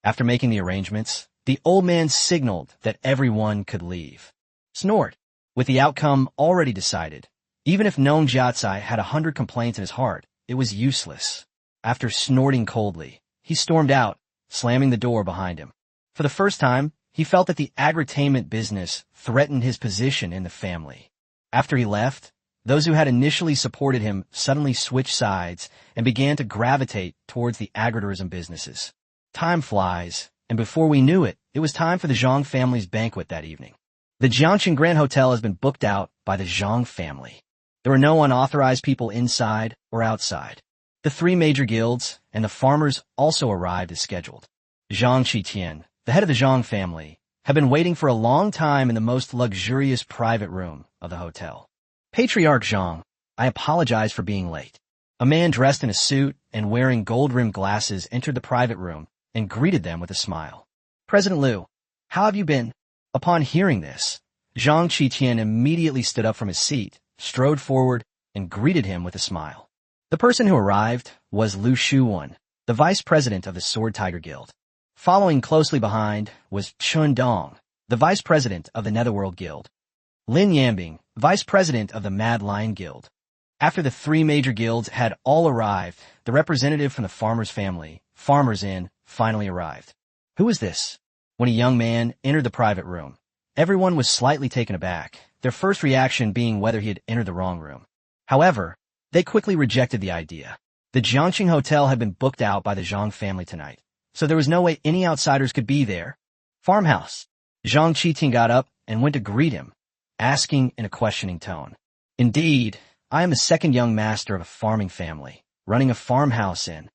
After making the arrangements, the old man signaled that everyone could leave. Snort. With the outcome already decided, even if Nong Jiatsai had 100 complaints in his heart, it was useless. After snorting coldly, he stormed out, slamming the door behind him. For the first time, he felt that the agritainment business threatened his position in the family. After he left, those who had initially supported him suddenly switched sides and began to gravitate towards the agritourism businesses. Time flies, and before we knew it, it was time for the Zhang family's banquet that evening. The Jiangqing Grand Hotel has been booked out by the Zhang family. There were no unauthorized people inside or outside. The three major guilds and the farmers also arrived as scheduled. Zhang Qitian, the head of the Zhang family, had been waiting for a long time in the most luxurious private room of the hotel. Patriarch Zhang, I apologize for being late. A man dressed in a suit and wearing gold-rimmed glasses entered the private room and greeted them with a smile. President Liu, how have you been? Upon hearing this, Zhang Qitian immediately stood up from his seat, strode forward, and greeted him with a smile. The person who arrived was Lu Shuwen, the vice president of the Sword Tiger Guild. Following closely behind was Chun Dong, the vice president of the Netherworld Guild. Lin Yambing, vice president of the Mad Lion Guild. After the three major guilds had all arrived, the representative from the farmer's family, Farmers Inn, finally arrived. Who is this? When a young man entered the private room, everyone was slightly taken aback, their first reaction being whether he had entered the wrong room. However, they quickly rejected the idea. The Jiangxing Hotel had been booked out by the Zhang family tonight, so there was no way any outsiders could be there. Farmhouse. Zhang Qiting got up and went to greet him, asking in a questioning tone. Indeed, I am the second young master of a farming family, running a farmhouse in.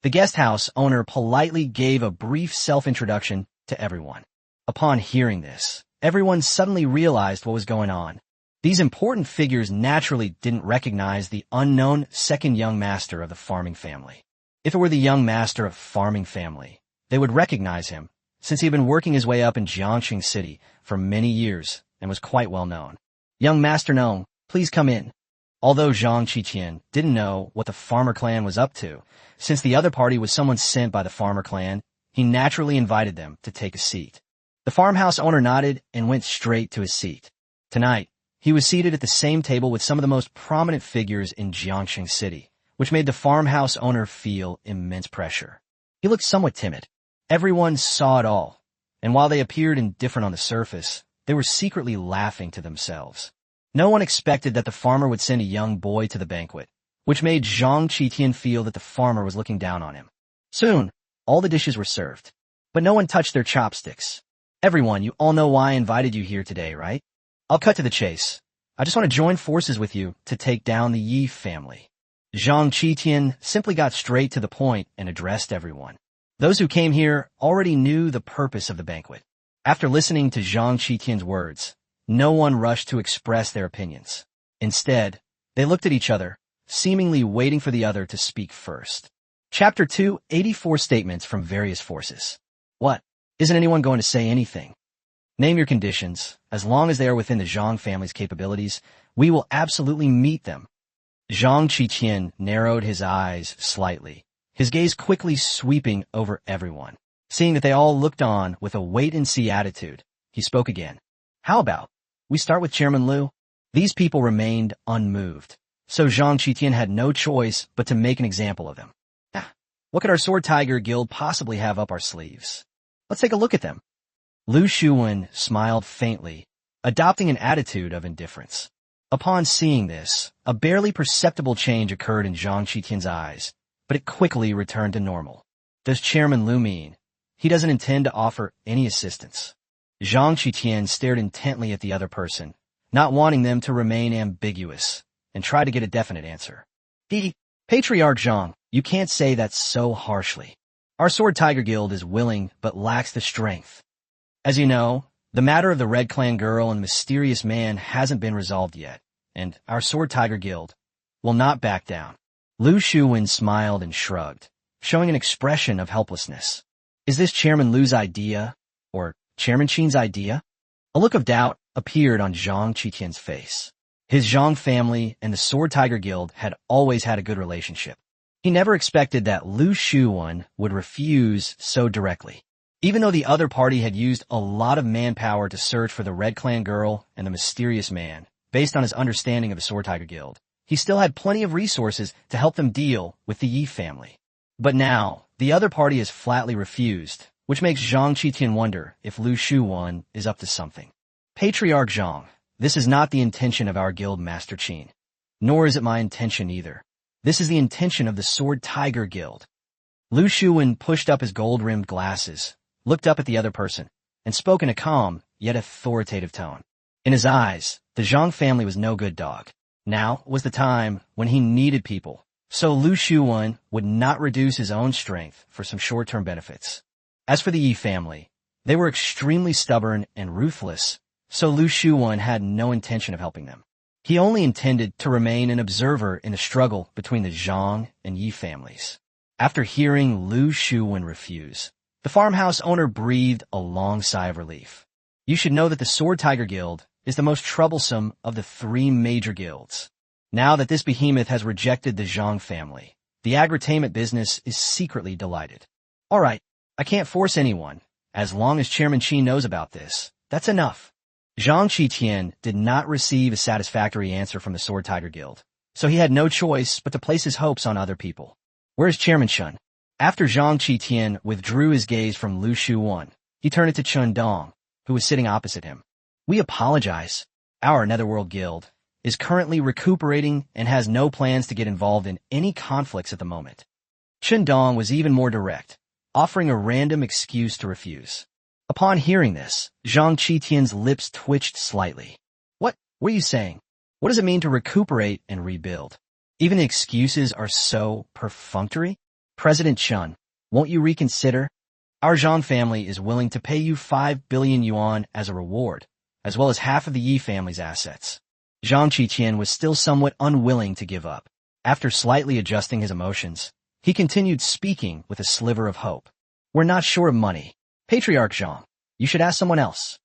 The guest house owner politely gave a brief self-introduction to everyone. Upon hearing this, everyone suddenly realized what was going on. These important figures naturally didn't recognize the unknown second young master of the farming family. If it were the young master of farming family, they would recognize him, since he had been working his way up in Jiangxing City for many years and was quite well known. Young Master Nong, please come in. Although Zhang Qiqian didn't know what the farmer clan was up to, since the other party was someone sent by the farmer clan, he naturally invited them to take a seat. The farmhouse owner nodded and went straight to his seat. Tonight, he was seated at the same table with some of the most prominent figures in Jiangxing City, which made the farmhouse owner feel immense pressure. He looked somewhat timid. Everyone saw it all, and while they appeared indifferent on the surface, they were secretly laughing to themselves. No one expected that the farmer would send a young boy to the banquet, which made Zhang Qiqian feel that the farmer was looking down on him. Soon, all the dishes were served, but no one touched their chopsticks. Everyone, you all know why I invited you here today, right? I'll cut to the chase. I just want to join forces with you to take down the Yi family. Zhang Qiqian simply got straight to the point and addressed everyone. Those who came here already knew the purpose of the banquet. After listening to Zhang Qiqian's words, no one rushed to express their opinions. Instead, they looked at each other, seemingly waiting for the other to speak first. Chapter 2, 84 Statements from Various Forces. What? Isn't anyone going to say anything? Name your conditions. As long as they are within the Zhang family's capabilities, we will absolutely meet them. Zhang Qiqian narrowed his eyes slightly, his gaze quickly sweeping over everyone. Seeing that they all looked on with a wait-and-see attitude, he spoke again. How about we start with Chairman Liu? These people remained unmoved, so Zhang Qiqian had no choice but to make an example of them. What could our Sword Tiger Guild possibly have up our sleeves? Let's take a look at them. Lu Shuwen smiled faintly, adopting an attitude of indifference. Upon seeing this, a barely perceptible change occurred in Zhang Qiqian's eyes, but it quickly returned to normal. Does Chairman Lu mean he doesn't intend to offer any assistance? Zhang Qiqian stared intently at the other person, not wanting them to remain ambiguous, and tried to get a definite answer. Patriarch Zhang, you can't say that so harshly. Our Sword Tiger Guild is willing but lacks the strength. As you know, the matter of the Red Clan girl and mysterious man hasn't been resolved yet, and our Sword Tiger Guild will not back down. Lu Shuwen smiled and shrugged, showing an expression of helplessness. Is this Chairman Lu's idea, or Chairman Qin's idea? A look of doubt appeared on Zhang Qiqian's face. His Zhang family and the Sword Tiger Guild had always had a good relationship. He never expected that Lu Shuwen would refuse so directly. Even though the other party had used a lot of manpower to search for the Red Clan girl and the mysterious man, based on his understanding of the Sword Tiger Guild, he still had plenty of resources to help them deal with the Yi family. But now, the other party has flatly refused, which makes Zhang Qiqian wonder if Lu Shuwen is up to something. Patriarch Zhang, this is not the intention of our guild, Master Qin. Nor is it my intention either. This is the intention of the Sword Tiger Guild. Lu Shuwen pushed up his gold-rimmed glasses, looked up at the other person, and spoke in a calm, yet authoritative tone. In his eyes, the Zhang family was no good dog. Now was the time when he needed people, so Lu Shuwen would not reduce his own strength for some short-term benefits. As for the Yi family, they were extremely stubborn and ruthless, so Lu Shuwen had no intention of helping them. He only intended to remain an observer in the struggle between the Zhang and Yi families. After hearing Lu Shuwen refuse, the farmhouse owner breathed a long sigh of relief. You should know that the Sword Tiger Guild is the most troublesome of the three major guilds. Now that this behemoth has rejected the Zhang family, the agritainment business is secretly delighted. All right, I can't force anyone. As long as Chairman Qin knows about this, that's enough. Zhang Qiqian did not receive a satisfactory answer from the Sword Tiger Guild, so he had no choice but to place his hopes on other people. Where's Chairman Chun? After Zhang Qiqian withdrew his gaze from Lu Shuwen, he turned it to Chun Dong, who was sitting opposite him. We apologize. Our Netherworld Guild is currently recuperating and has no plans to get involved in any conflicts at the moment. Chen Dong was even more direct, offering a random excuse to refuse. Upon hearing this, Zhang Qitian's lips twitched slightly. What were you saying? What does it mean to recuperate and rebuild? Even the excuses are so perfunctory? President Chen, won't you reconsider? Our Zhang family is willing to pay you 5 billion yuan as a reward, as well as half of the Yi family's assets. Zhang Qitian was still somewhat unwilling to give up. After slightly adjusting his emotions, he continued speaking with a sliver of hope. We're not short of money. Patriarch Zhang, you should ask someone else.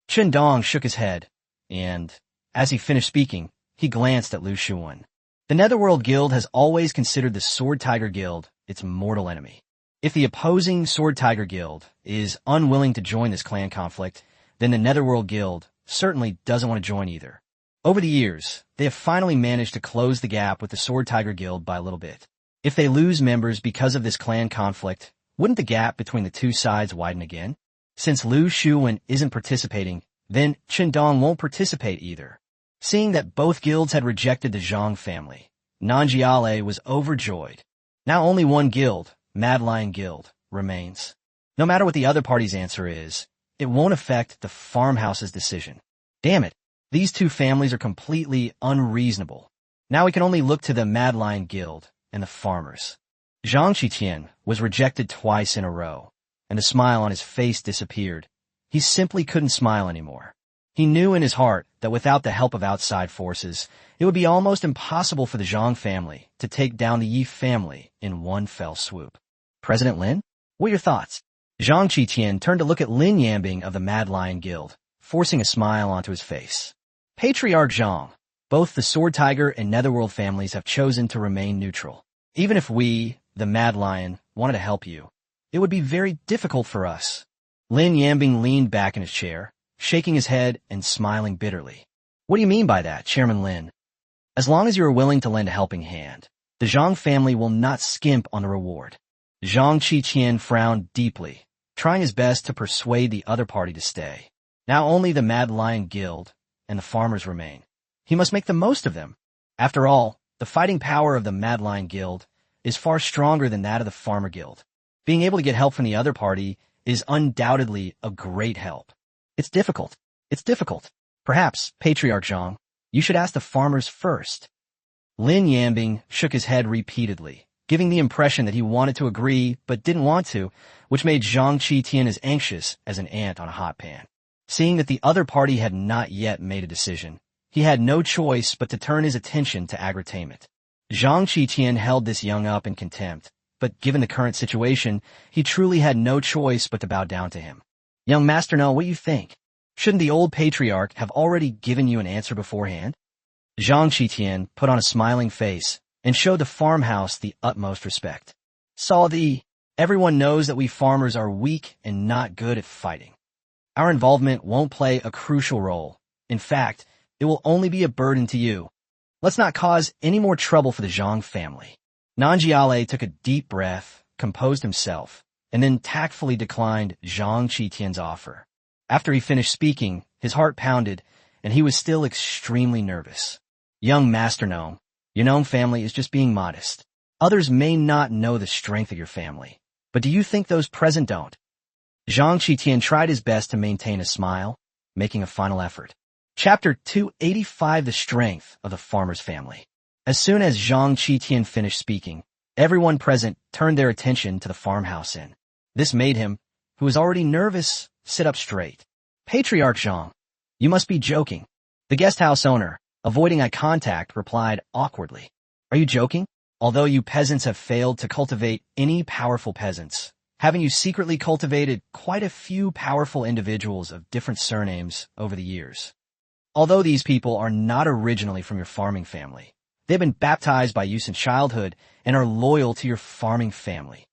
Chen Dong shook his head, and, as he finished speaking, he glanced at Lu Shuwen. The Netherworld Guild has always considered the Sword Tiger Guild its mortal enemy. If the opposing Sword Tiger Guild is unwilling to join this clan conflict, then the Netherworld Guild certainly doesn't want to join either. Over the years, they have finally managed to close the gap with the Sword Tiger Guild by a little bit. If they lose members because of this clan conflict, wouldn't the gap between the two sides widen again? Since Lu Shuwen isn't participating, then Chen Dong won't participate either. Seeing that both guilds had rejected the Zhang family, Nanjiale was overjoyed. Now only one guild, Mad Lion Guild, remains. No matter what the other party's answer is, it won't affect the farmhouse's decision. Damn it, these two families are completely unreasonable. Now we can only look to the Mad Lion Guild and the farmers. Zhang Qitian was rejected twice in a row, and the smile on his face disappeared. He simply couldn't smile anymore. He knew in his heart that without the help of outside forces, it would be almost impossible for the Zhang family to take down the Yi family in one fell swoop. President Lin? What are your thoughts? Zhang Qitian turned to look at Lin Yambing of the Mad Lion Guild, forcing a smile onto his face. Patriarch Zhang, both the Sword Tiger and Netherworld families have chosen to remain neutral. Even if we, the Mad Lion, wanted to help you, it would be very difficult for us. Lin Yambing leaned back in his chair, shaking his head and smiling bitterly. What do you mean by that, Chairman Lin? As long as you are willing to lend a helping hand, the Zhang family will not skimp on the reward. Zhang Qitian frowned deeply, trying his best to persuade the other party to stay. Now only the Mad Lion Guild and the farmers remain. He must make the most of them. After all, the fighting power of the Mad Lion Guild is far stronger than that of the Farmer Guild. Being able to get help from the other party is undoubtedly a great help. It's difficult. Perhaps, Patriarch Zhang, you should ask the farmers first. Lin Yambing shook his head repeatedly, giving the impression that he wanted to agree but didn't want to, which made Zhang Qitian as anxious as an ant on a hot pan. Seeing that the other party had not yet made a decision, he had no choice but to turn his attention to aggretainment. Zhang Qitian held this young up in contempt, but given the current situation, he truly had no choice but to bow down to him. Young Master No, what do you think? Shouldn't the old patriarch have already given you an answer beforehand? Zhang Qitian put on a smiling face and showed the farmhouse the utmost respect. Everyone knows that we farmers are weak and not good at fighting. Our involvement won't play a crucial role. In fact, it will only be a burden to you. Let's not cause any more trouble for the Zhang family. Nanjiale took a deep breath, composed himself, and then tactfully declined Zhang Qitian's offer. After he finished speaking, his heart pounded, and he was still extremely nervous. Young Master Gnome, your gnome family is just being modest. Others may not know the strength of your family, but do you think those present don't? Zhang Qitian tried his best to maintain a smile, making a final effort. Chapter 285: The Strength of the Farmer's Family. As soon as Zhang Qitian finished speaking, everyone present turned their attention to the farmhouse inn. This made him, who was already nervous, sit up straight. Patriarch Zhang, you must be joking. The guest house owner, avoiding eye contact, replied awkwardly. Are you joking? Although you peasants have failed to cultivate any powerful peasants, haven't you secretly cultivated quite a few powerful individuals of different surnames over the years? Although these people are not originally from your farming family, they've been baptized by you since childhood and are loyal to your farming family.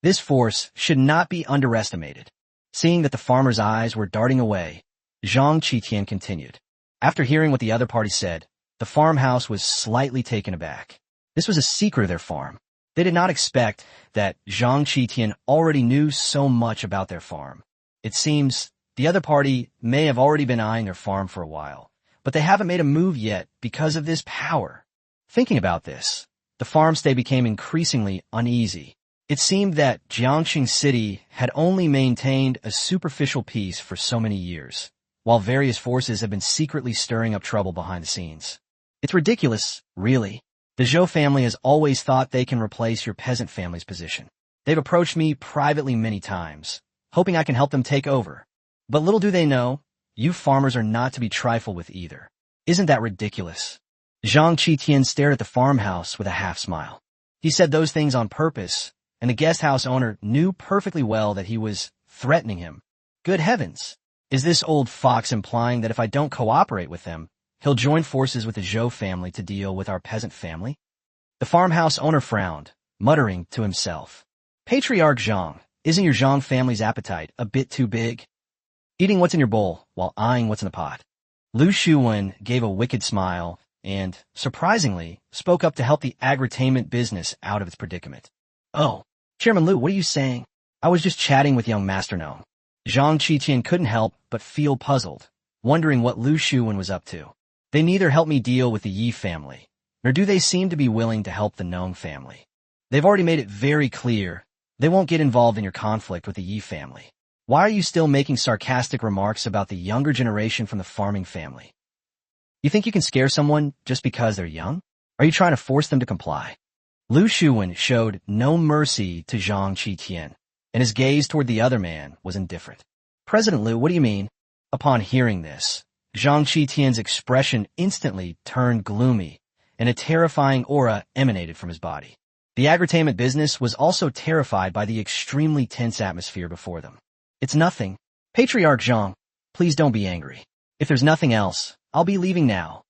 This force should not be underestimated. Seeing that the farmer's eyes were darting away, Zhang Qitian continued. After hearing what the other party said, the farmhouse was slightly taken aback. This was a secret of their farm. They did not expect that Zhang Qitian already knew so much about their farm. It seems the other party may have already been eyeing their farm for a while, but they haven't made a move yet because of this power. Thinking about this, the farmstay became increasingly uneasy. It seemed that Jiangxing City had only maintained a superficial peace for so many years, while various forces have been secretly stirring up trouble behind the scenes. It's ridiculous, really. The Zhou family has always thought they can replace your peasant family's position. They've approached me privately many times, hoping I can help them take over. But little do they know, you farmers are not to be trifled with either. Isn't that ridiculous? Zhang Qitian stared at the farmhouse with a half-smile. He said those things on purpose, and the guest house owner knew perfectly well that he was threatening him. Good heavens! Is this old fox implying that if I don't cooperate with them, he'll join forces with the Zhou family to deal with our peasant family? The farmhouse owner frowned, muttering to himself. Patriarch Zhang, isn't your Zhang family's appetite a bit too big? Eating what's in your bowl while eyeing what's in the pot. Lu Shuwen gave a wicked smile and, surprisingly, spoke up to help the agritainment business out of its predicament. Oh, Chairman Lu, what are you saying? I was just chatting with young Master Gnome. Zhang Qiqian couldn't help but feel puzzled, wondering what Lu Shuwen was up to. They neither help me deal with the Yi family, nor do they seem to be willing to help the Gnome family. They've already made it very clear they won't get involved in your conflict with the Yi family. Why are you still making sarcastic remarks about the younger generation from the farming family? You think you can scare someone just because they're young? Are you trying to force them to comply? Lu Shuwen showed no mercy to Zhang Qitian, and his gaze toward the other man was indifferent. President Lu, what do you mean? Upon hearing this, Zhang Qitian's expression instantly turned gloomy, and a terrifying aura emanated from his body. The agritainment business was also terrified by the extremely tense atmosphere before them. It's nothing. Patriarch Zhang, please don't be angry. If there's nothing else, I'll be leaving now.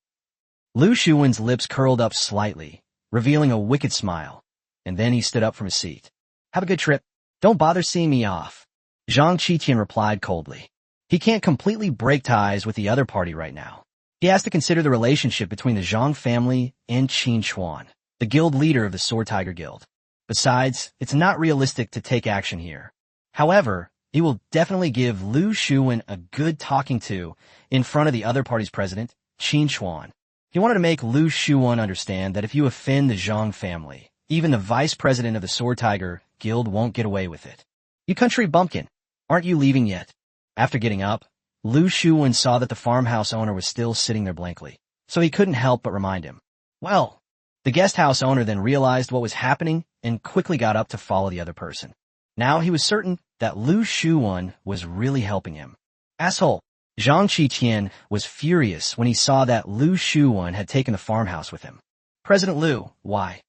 Lu Shuwen's lips curled up slightly, revealing a wicked smile, and then he stood up from his seat. Have a good trip. Don't bother seeing me off. Zhang Qitian replied coldly. He can't completely break ties with the other party right now. He has to consider the relationship between the Zhang family and Qin Chuan, the guild leader of the Sword Tiger Guild. Besides, it's not realistic to take action here. However, he will definitely give Lu Shuwen a good talking to in front of the other party's president, Qin Chuan. He wanted to make Lu Shuwen understand that if you offend the Zhang family, even the vice president of the Sword Tiger Guild won't get away with it. You country bumpkin, aren't you leaving yet? After getting up, Lu Shuwen saw that the farmhouse owner was still sitting there blankly, so he couldn't help but remind him. Well, the guest house owner then realized what was happening and quickly got up to follow the other person. Now he was certain that Lu Shuwen was really helping him. Asshole! Zhang Qitian was furious when he saw that Lu Shuwen had taken the farmhouse with him. President Lu, why?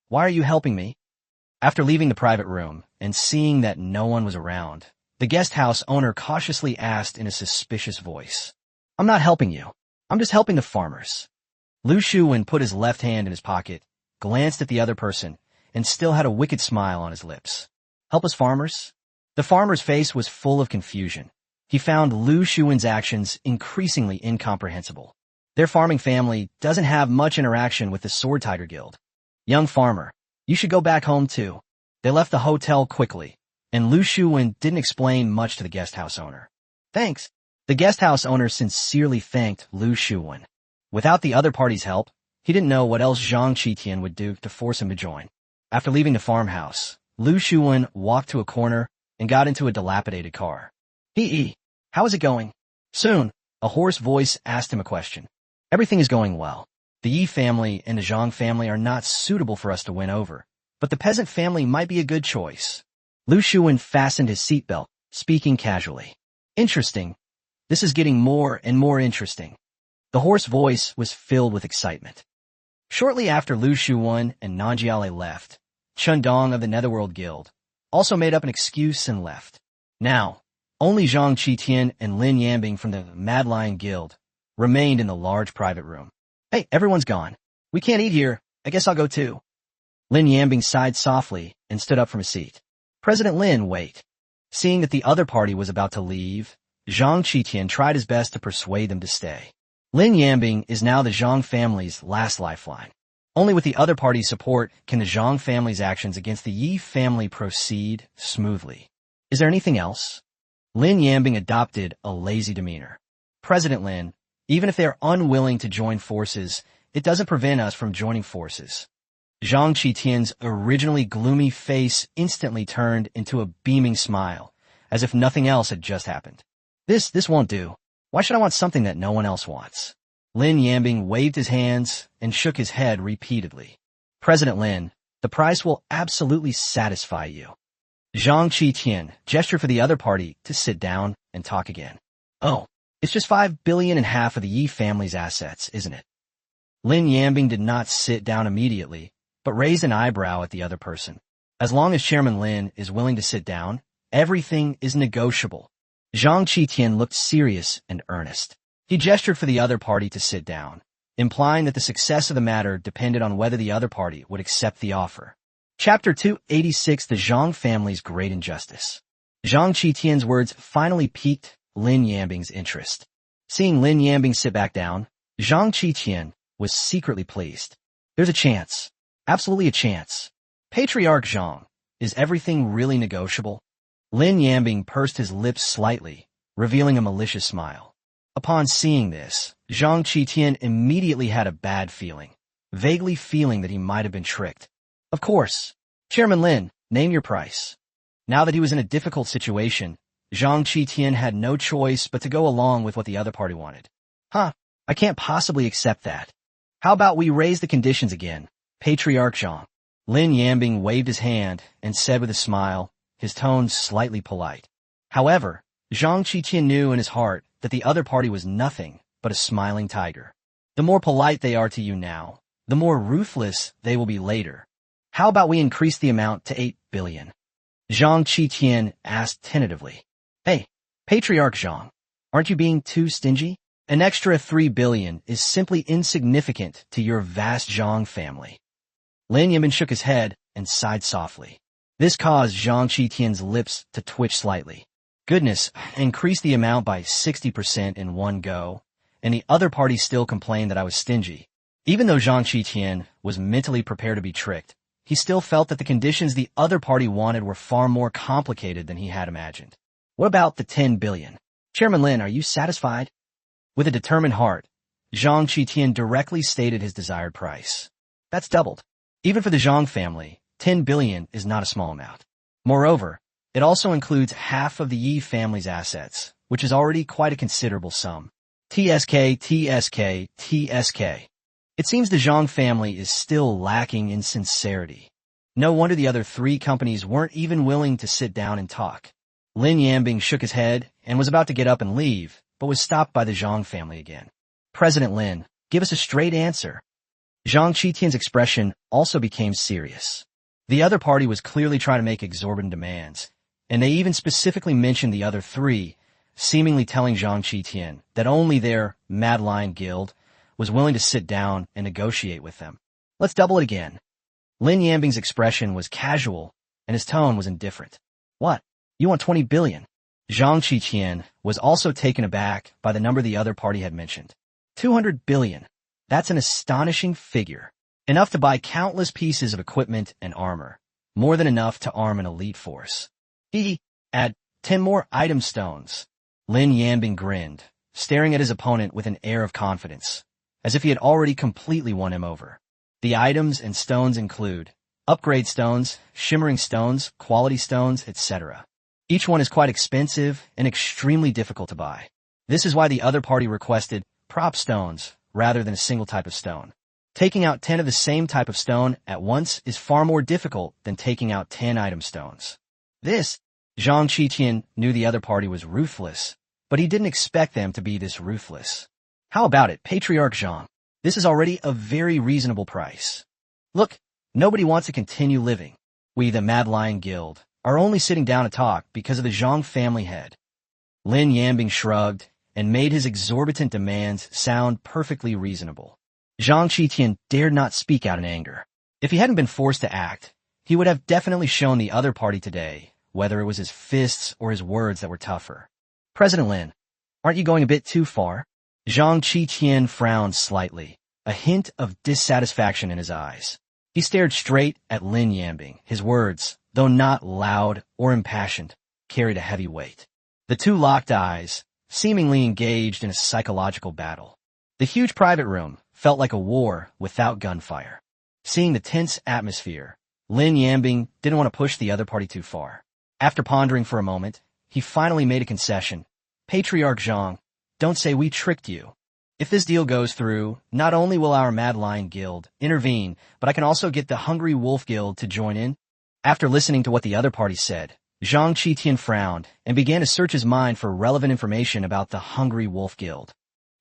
Why are you helping me? After leaving the private room and seeing that no one was around, the guest house owner cautiously asked in a suspicious voice. I'm not helping you. I'm just helping the farmers. Lu Shuwen put his left hand in his pocket, glanced at the other person, and still had a wicked smile on his lips. Help us farmers? The farmer's face was full of confusion. He found Lu Shuwen's actions increasingly incomprehensible. Their farming family doesn't have much interaction with the Sword Tiger Guild. Young farmer, you should go back home too. They left the hotel quickly, and Lu Shuwen didn't explain much to the guest house owner. Thanks. The guest house owner sincerely thanked Lu Shuwen. Without the other party's help, he didn't know what else Zhang Qitian would do to force him to join. After leaving the farmhouse, Lu Shuwen walked to a corner and got into a dilapidated car. How is it going? Soon, a hoarse voice asked him a question. Everything is going well. The Yi family and the Zhang family are not suitable for us to win over, but the peasant family might be a good choice. Lu Shuwen fastened his seatbelt, speaking casually. Interesting. This is getting more and more interesting. The hoarse voice was filled with excitement. Shortly after Lu Shuwen and Nanjiale left, Chundong of the Netherworld Guild also made up an excuse and left. Now, only Zhang Qitian and Lin Yambing from the Mad Lion Guild remained in the large private room. Hey, everyone's gone. We can't eat here. I guess I'll go too. Lin Yambing sighed softly and stood up from his seat. President Lin, wait. Seeing that the other party was about to leave, Zhang Qitian tried his best to persuade them to stay. Lin Yambing is now the Zhang family's last lifeline. Only with the other party's support can the Zhang family's actions against the Yi family proceed smoothly. Is there anything else? Lin Yambing adopted a lazy demeanor. President Lin, Even if they are unwilling to join forces, it doesn't prevent us from joining forces. Zhang Qitian's originally gloomy face instantly turned into a beaming smile, as if nothing else had just happened. This won't do. Why should I want something that no one else wants? Lin Yambing waved his hands and shook his head repeatedly. President Lin, the price will absolutely satisfy you. Zhang Qitian gestured for the other party to sit down and talk again. Oh, it's just 5 billion and half of the Yi family's assets, isn't it? Lin Yambing did not sit down immediately, but raised an eyebrow at the other person. As long as Chairman Lin is willing to sit down, everything is negotiable. Zhang Qitian looked serious and earnest. He gestured for the other party to sit down, implying that the success of the matter depended on whether the other party would accept the offer. Chapter 286: The Zhang Family's Great Injustice. Zhang Qitian's words finally piqued Lin Yambing's interest. Seeing Lin Yambing sit back down, Zhang Qitian was secretly pleased. There's a chance. Absolutely a chance. Patriarch Zhang, is everything really negotiable? Lin Yambing pursed his lips slightly, revealing a malicious smile. Upon seeing this, Zhang Qitian immediately had a bad feeling, vaguely feeling that he might have been tricked. Of course. Chairman Lin, name your price. Now that he was in a difficult situation, Zhang Qitian had no choice but to go along with what the other party wanted. I can't possibly accept that. How about we raise the conditions again, Patriarch Zhang? Lin Yambing waved his hand and said with a smile, his tone slightly polite. However, Zhang Qitian knew in his heart that the other party was nothing but a smiling tiger. The more polite they are to you now, the more ruthless they will be later. How about we increase the amount to 8 billion? Zhang Qitian asked tentatively. Hey, Patriarch Zhang, aren't you being too stingy? An extra 3 billion is simply insignificant to your vast Zhang family. Lin Yambing shook his head and sighed softly. This caused Zhang Qitian's lips to twitch slightly. Goodness, increase the amount by 60% in one go, and the other party still complained that I was stingy. Even though Zhang Qitian was mentally prepared to be tricked, he still felt that the conditions the other party wanted were far more complicated than he had imagined. What about the 10 billion? Chairman Lin, are you satisfied? With a determined heart, Zhang Qitian directly stated his desired price. That's doubled. Even for the Zhang family, 10 billion is not a small amount. Moreover, it also includes half of the Yi family's assets, which is already quite a considerable sum. TSK. It seems the Zhang family is still lacking in sincerity. No wonder the other three companies weren't even willing to sit down and talk. Lin Yambing shook his head and was about to get up and leave, but was stopped by the Zhang family again. President Lin, give us a straight answer. Zhang Qitian's expression also became serious. The other party was clearly trying to make exorbitant demands, and they even specifically mentioned the other three, seemingly telling Zhang Qitian that only their Mad Lion Guild was willing to sit down and negotiate with them. Let's double it again. Lin Yambing's expression was casual, and his tone was indifferent. What? You want 20 billion? Zhang Qitian was also taken aback by the number the other party had mentioned. 200 billion. That's an astonishing figure. Enough to buy countless pieces of equipment and armor. More than enough to arm an elite force. Add 10 more item stones. Lin Yambing grinned, staring at his opponent with an air of confidence, as if he had already completely won him over. The items and stones include upgrade stones, shimmering stones, quality stones, etc. Each one is quite expensive and extremely difficult to buy. This is why the other party requested prop stones rather than a single type of stone. Taking out 10 of the same type of stone at once is far more difficult than taking out 10 item stones. Zhang Qitian knew the other party was ruthless, but he didn't expect them to be this ruthless. How about it, Patriarch Zhang? This is already a very reasonable price. Look, nobody wants to continue living. We, the Mad Lion Guild, are only sitting down to talk because of the Zhang family head. Lin Yambing shrugged and made his exorbitant demands sound perfectly reasonable. Zhang Qitian dared not speak out in anger. If he hadn't been forced to act, he would have definitely shown the other party today, whether it was his fists or his words that were tougher. President Lin, aren't you going a bit too far? Zhang Qitian frowned slightly, a hint of dissatisfaction in his eyes. He stared straight at Lin Yambing. His words, though not loud or impassioned, carried a heavy weight. The two locked eyes, seemingly engaged in a psychological battle. The huge private room felt like a war without gunfire. Seeing the tense atmosphere, Lin Yambing didn't want to push the other party too far. After pondering for a moment, he finally made a concession. Patriarch Zhang, don't say we tricked you. If this deal goes through, not only will our Mad Lion Guild intervene, but I can also get the Hungry Wolf Guild to join in. After listening to what the other party said, Zhang Qitian frowned and began to search his mind for relevant information about the Hungry Wolf Guild.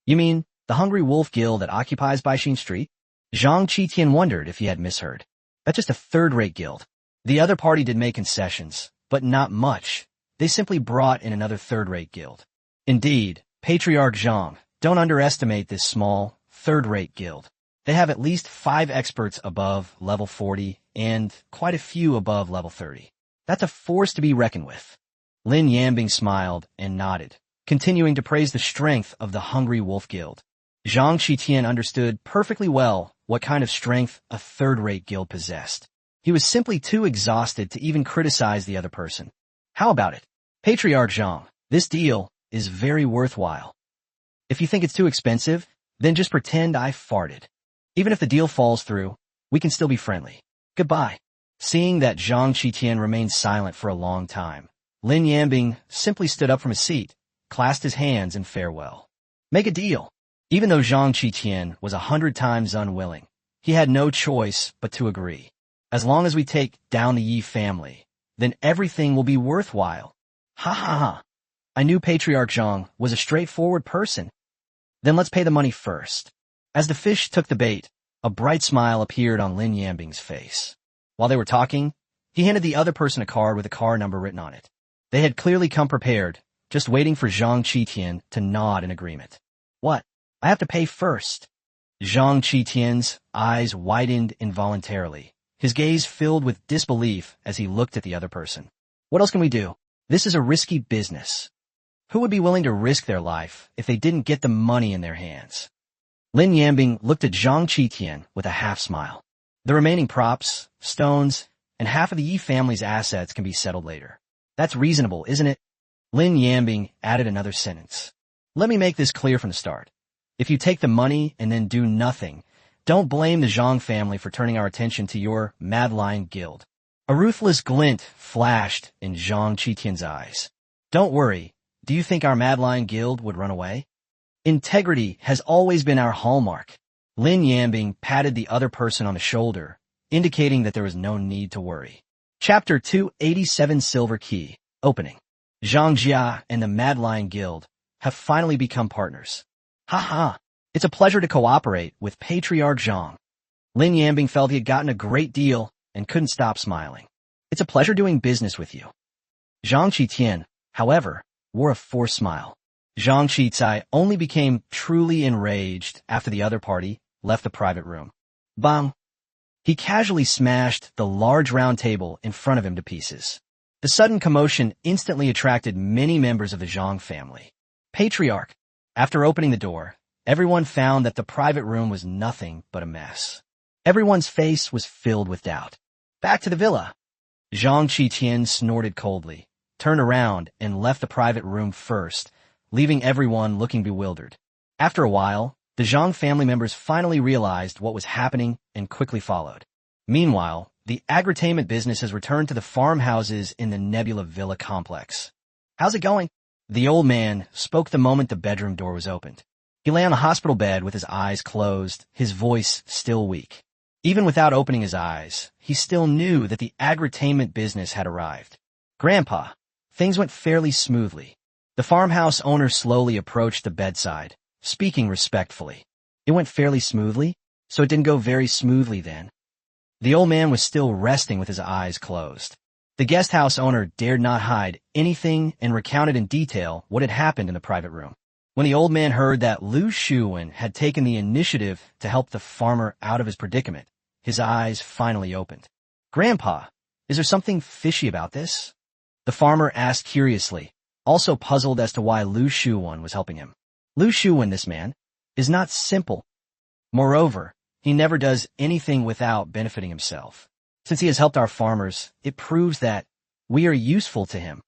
You mean the Hungry Wolf Guild that occupies Baixin Street? Zhang Qitian wondered if he had misheard. That's just a third-rate guild. The other party did make concessions, but not much. They simply brought in another third-rate guild. Indeed, Patriarch Zhang, don't underestimate this small, third-rate guild. They have at least 5 experts above level 40 and quite a few above level 30. That's a force to be reckoned with. Lin Yambing smiled and nodded, continuing to praise the strength of the Hungry Wolf Guild. Zhang Qitian understood perfectly well what kind of strength a third-rate guild possessed. He was simply too exhausted to even criticize the other person. How about it? Patriarch Zhang, this deal is very worthwhile. If you think it's too expensive, then just pretend I farted. Even if the deal falls through, we can still be friendly. Goodbye. Seeing that Zhang Qitian remained silent for a long time, Lin Yambing simply stood up from his seat, clasped his hands in farewell. Make a deal. Even though Zhang Qitian was 100 times unwilling, he had no choice but to agree. As long as we take down the Yi family, then everything will be worthwhile. Ha ha ha. I knew Patriarch Zhang was a straightforward person. Then let's pay the money first. As the fish took the bait, a bright smile appeared on Lin Yambing's face. While they were talking, he handed the other person a card with a car number written on it. They had clearly come prepared, just waiting for Zhang Qitian to nod in agreement. What? I have to pay first. Zhang Qitian's eyes widened involuntarily, his gaze filled with disbelief as he looked at the other person. What else can we do? This is a risky business. Who would be willing to risk their life if they didn't get the money in their hands? Lin Yambing looked at Zhang Qitian with a half-smile. The remaining props, stones, and half of the Yi family's assets can be settled later. That's reasonable, isn't it? Lin Yambing added another sentence. Let me make this clear from the start. If you take the money and then do nothing, don't blame the Zhang family for turning our attention to your Mad Lion Guild. A ruthless glint flashed in Zhang Qitian's eyes. Don't worry, do you think our Mad Lion Guild would run away? Integrity has always been our hallmark. Lin Yambing patted the other person on the shoulder, indicating that there was no need to worry. Chapter 287 Silver Key, Opening. Zhang Jia and the Mad Lion Guild have finally become partners. Ha ha, it's a pleasure to cooperate with Patriarch Zhang. Lin Yambing felt he had gotten a great deal and couldn't stop smiling. It's a pleasure doing business with you. Zhang Qitian, however, wore a forced smile. Zhang Qicai only became truly enraged after the other party left the private room. Bang! He casually smashed the large round table in front of him to pieces. The sudden commotion instantly attracted many members of the Zhang family. Patriarch. After opening the door, everyone found that the private room was nothing but a mess. Everyone's face was filled with doubt. Back to the villa. Zhang Qitian snorted coldly, turned around, and left the private room first, leaving everyone looking bewildered. After a while, the Zhang family members finally realized what was happening and quickly followed. Meanwhile, the agritainment business has returned to the farmhouses in the Nebula Villa complex. How's it going? The old man spoke the moment the bedroom door was opened. He lay on the hospital bed with his eyes closed, his voice still weak. Even without opening his eyes, he still knew that the agritainment business had arrived. Grandpa, things went fairly smoothly. The farmhouse owner slowly approached the bedside, speaking respectfully. It went fairly smoothly, so it didn't go very smoothly then. The old man was still resting with his eyes closed. The guest house owner dared not hide anything and recounted in detail what had happened in the private room. When the old man heard that Lu Shuwen had taken the initiative to help the farmer out of his predicament, his eyes finally opened. Grandpa, is there something fishy about this? The farmer asked curiously, also puzzled as to why Lu Shuwen was helping him. Lu Shuwen, this man, is not simple. Moreover, he never does anything without benefiting himself. Since he has helped our farmers, it proves that we are useful to him.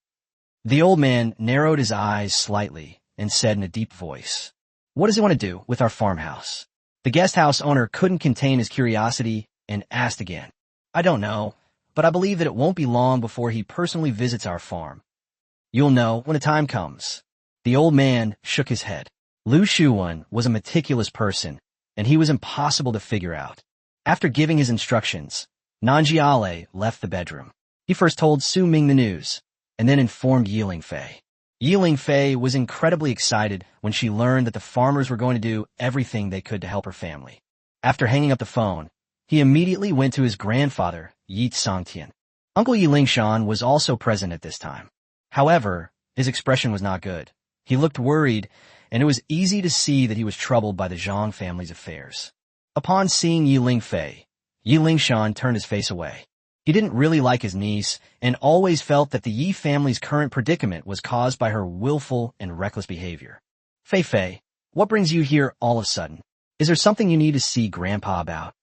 The old man narrowed his eyes slightly and said in a deep voice, What does he want to do with our farmhouse? The guest house owner couldn't contain his curiosity and asked again. I don't know, but I believe that it won't be long before he personally visits our farm. You'll know when the time comes. The old man shook his head. Lu Shuwen was a meticulous person, and he was impossible to figure out. After giving his instructions, Nanjiale left the bedroom. He first told Su Ming the news, and then informed Yi Lingfei. Yi Lingfei was incredibly excited when she learned that the farmers were going to do everything they could to help her family. After hanging up the phone, he immediately went to his grandfather, Yi Songtian. Uncle Yi Lingshan was also present at this time. However, his expression was not good. He looked worried, and it was easy to see that he was troubled by the Zhang family's affairs. Upon seeing Yi Lingfei, Yi Lingshan turned his face away. He didn't really like his niece, and always felt that the Yi family's current predicament was caused by her willful and reckless behavior. Fei Fei, what brings you here all of a sudden? Is there something you need to see Grandpa about?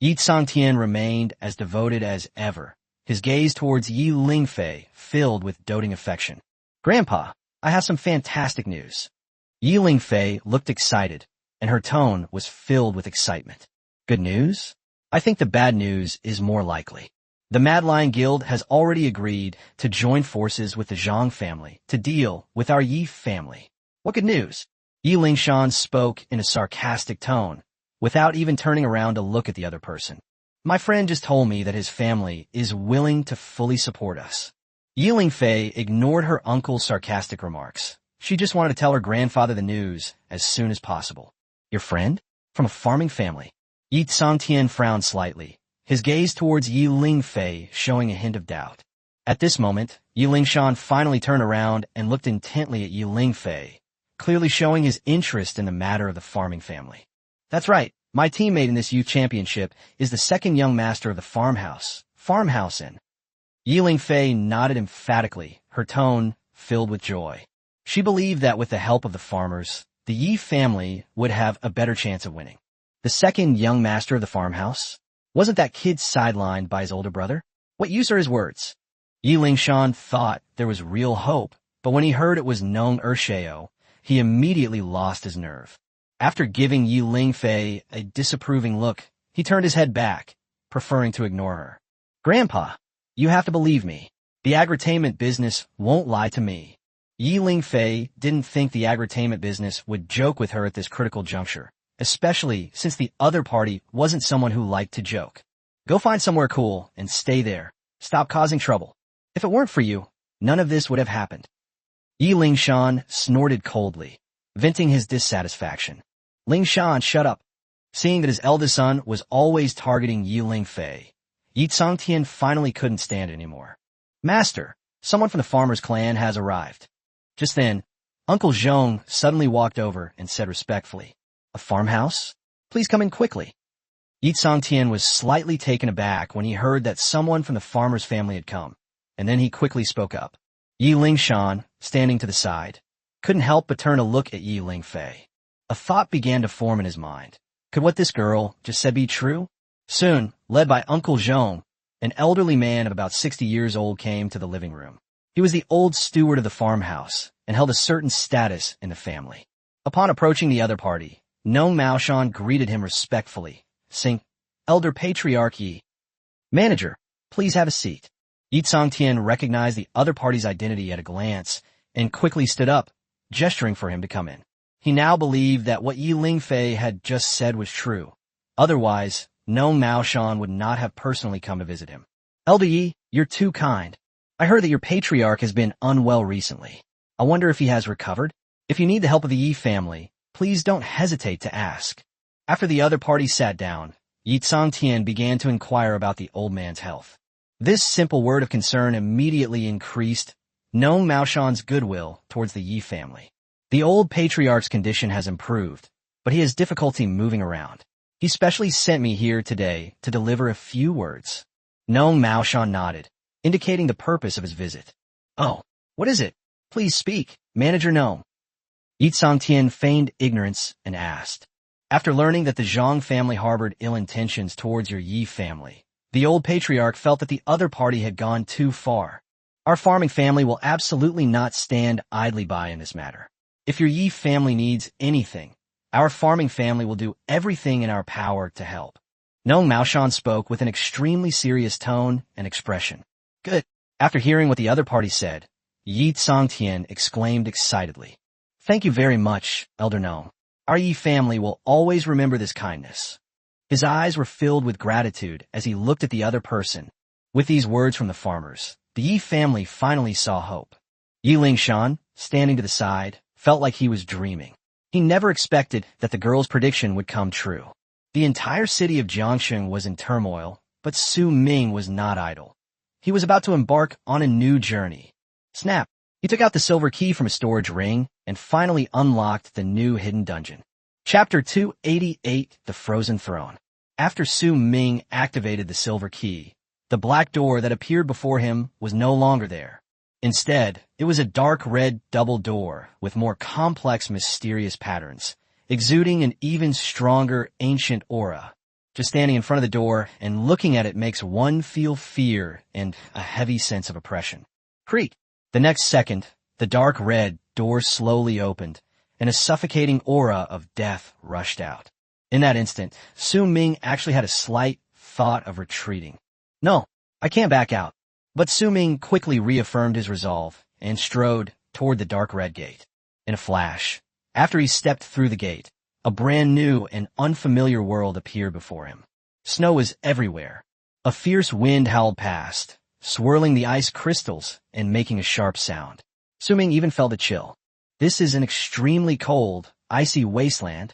Yi Songtian remained as devoted as ever, his gaze towards Yi Lingfei filled with doting affection. Grandpa, I have some fantastic news. Yi Lingfei looked excited, and her tone was filled with excitement. Good news? I think the bad news is more likely. The Mad Lion Guild has already agreed to join forces with the Zhang family to deal with our Yi family. What good news? Yi Lingshan spoke in a sarcastic tone, without even turning around to look at the other person. My friend just told me that his family is willing to fully support us. Yi Lingfei ignored her uncle's sarcastic remarks. She just wanted to tell her grandfather the news as soon as possible. Your friend? From a farming family? Yi Songtian frowned slightly, his gaze towards Yi Lingfei showing a hint of doubt. At this moment, Yi Lingshan finally turned around and looked intently at Yi Lingfei, clearly showing his interest in the matter of the farming family. That's right, my teammate in this youth championship is the second young master of the farmhouse in. Yi Lingfei nodded emphatically, her tone filled with joy. She believed that with the help of the farmers, the Yi family would have a better chance of winning. The second young master of the farmhouse? Wasn't that kid sidelined by his older brother? What use are his words? Yi Lingshan thought there was real hope, but when he heard it was Nong Ersheo, he immediately lost his nerve. After giving Yi Lingfei a disapproving look, he turned his head back, preferring to ignore her. Grandpa, you have to believe me. The agritainment business won't lie to me. Yi Lingfei didn't think the agritainment business would joke with her at this critical juncture, especially since the other party wasn't someone who liked to joke. Go find somewhere cool and stay there. Stop causing trouble. If it weren't for you, none of this would have happened. Yi Lingshan snorted coldly, venting his dissatisfaction. Lingshan, shut up. Seeing that his eldest son was always targeting Yi Lingfei, Yi Songtian finally couldn't stand it anymore. Master, someone from the farmer's clan has arrived. Just then, Uncle Zhong suddenly walked over and said respectfully, A farmhouse? Please come in quickly. Yi Songtian was slightly taken aback when he heard that someone from the farmer's family had come, and then he quickly spoke up. Yi Lingshan, standing to the side, couldn't help but turn a look at Yi Lingfei. A thought began to form in his mind. Could what this girl just said be true? Soon, led by Uncle Zhong, an elderly man of about 60 years old came to the living room. He was the old steward of the farmhouse and held a certain status in the family. Upon approaching the other party, Nong Maoshan greeted him respectfully, saying, Elder Patriarch Yi. Manager, please have a seat. Yi Songtian recognized the other party's identity at a glance and quickly stood up, gesturing for him to come in. He now believed that what Yi Lingfei had just said was true. Otherwise, Nong Maoshan would not have personally come to visit him. Elder Yi, you're too kind. I heard that your patriarch has been unwell recently. I wonder if he has recovered? If you need the help of the Yi family, please don't hesitate to ask. After the other party sat down, Yi Songtian began to inquire about the old man's health. This simple word of concern immediately increased Nong Maoshan's goodwill towards the Yi family. The old patriarch's condition has improved, but he has difficulty moving around. He specially sent me here today to deliver a few words. Nong Maoshan nodded, indicating the purpose of his visit. Oh, what is it? Please speak, Manager Nong. Yi Songtian feigned ignorance and asked. After learning that the Zhang family harbored ill intentions towards your Yi family, the old patriarch felt that the other party had gone too far. Our farming family will absolutely not stand idly by in this matter. If your Yi family needs anything, Our farming family will do everything in our power to help. Nong Maoshan spoke with an extremely serious tone and expression. Good. After hearing what the other party said, Yi Tsongtian exclaimed excitedly. Thank you very much, Elder Nong. Our Yi family will always remember this kindness. His eyes were filled with gratitude as he looked at the other person. With these words from the farmers, the Yi family finally saw hope. Yi Lingshan, standing to the side, felt like he was dreaming. He never expected that the girl's prediction would come true. The entire city of Jiangsheng was in turmoil, but Su Ming was not idle. He was about to embark on a new journey. Snap! He took out the silver key from a storage ring and finally unlocked the new hidden dungeon. Chapter 288, The Frozen Throne. After Su Ming activated the silver key, the black door that appeared before him was no longer there. Instead, it was a dark red double door with more complex, mysterious patterns, exuding an even stronger ancient aura. Just standing in front of the door and looking at it makes one feel fear and a heavy sense of oppression. Creak! The next second, the dark red door slowly opened, and a suffocating aura of death rushed out. In that instant, Su Ming actually had a slight thought of retreating. No, I can't back out. But Su Ming quickly reaffirmed his resolve and strode toward the dark red gate. In a flash, after he stepped through the gate, a brand new and unfamiliar world appeared before him. Snow was everywhere. A fierce wind howled past, swirling the ice crystals and making a sharp sound. Su Ming even felt a chill. This is an extremely cold, icy wasteland.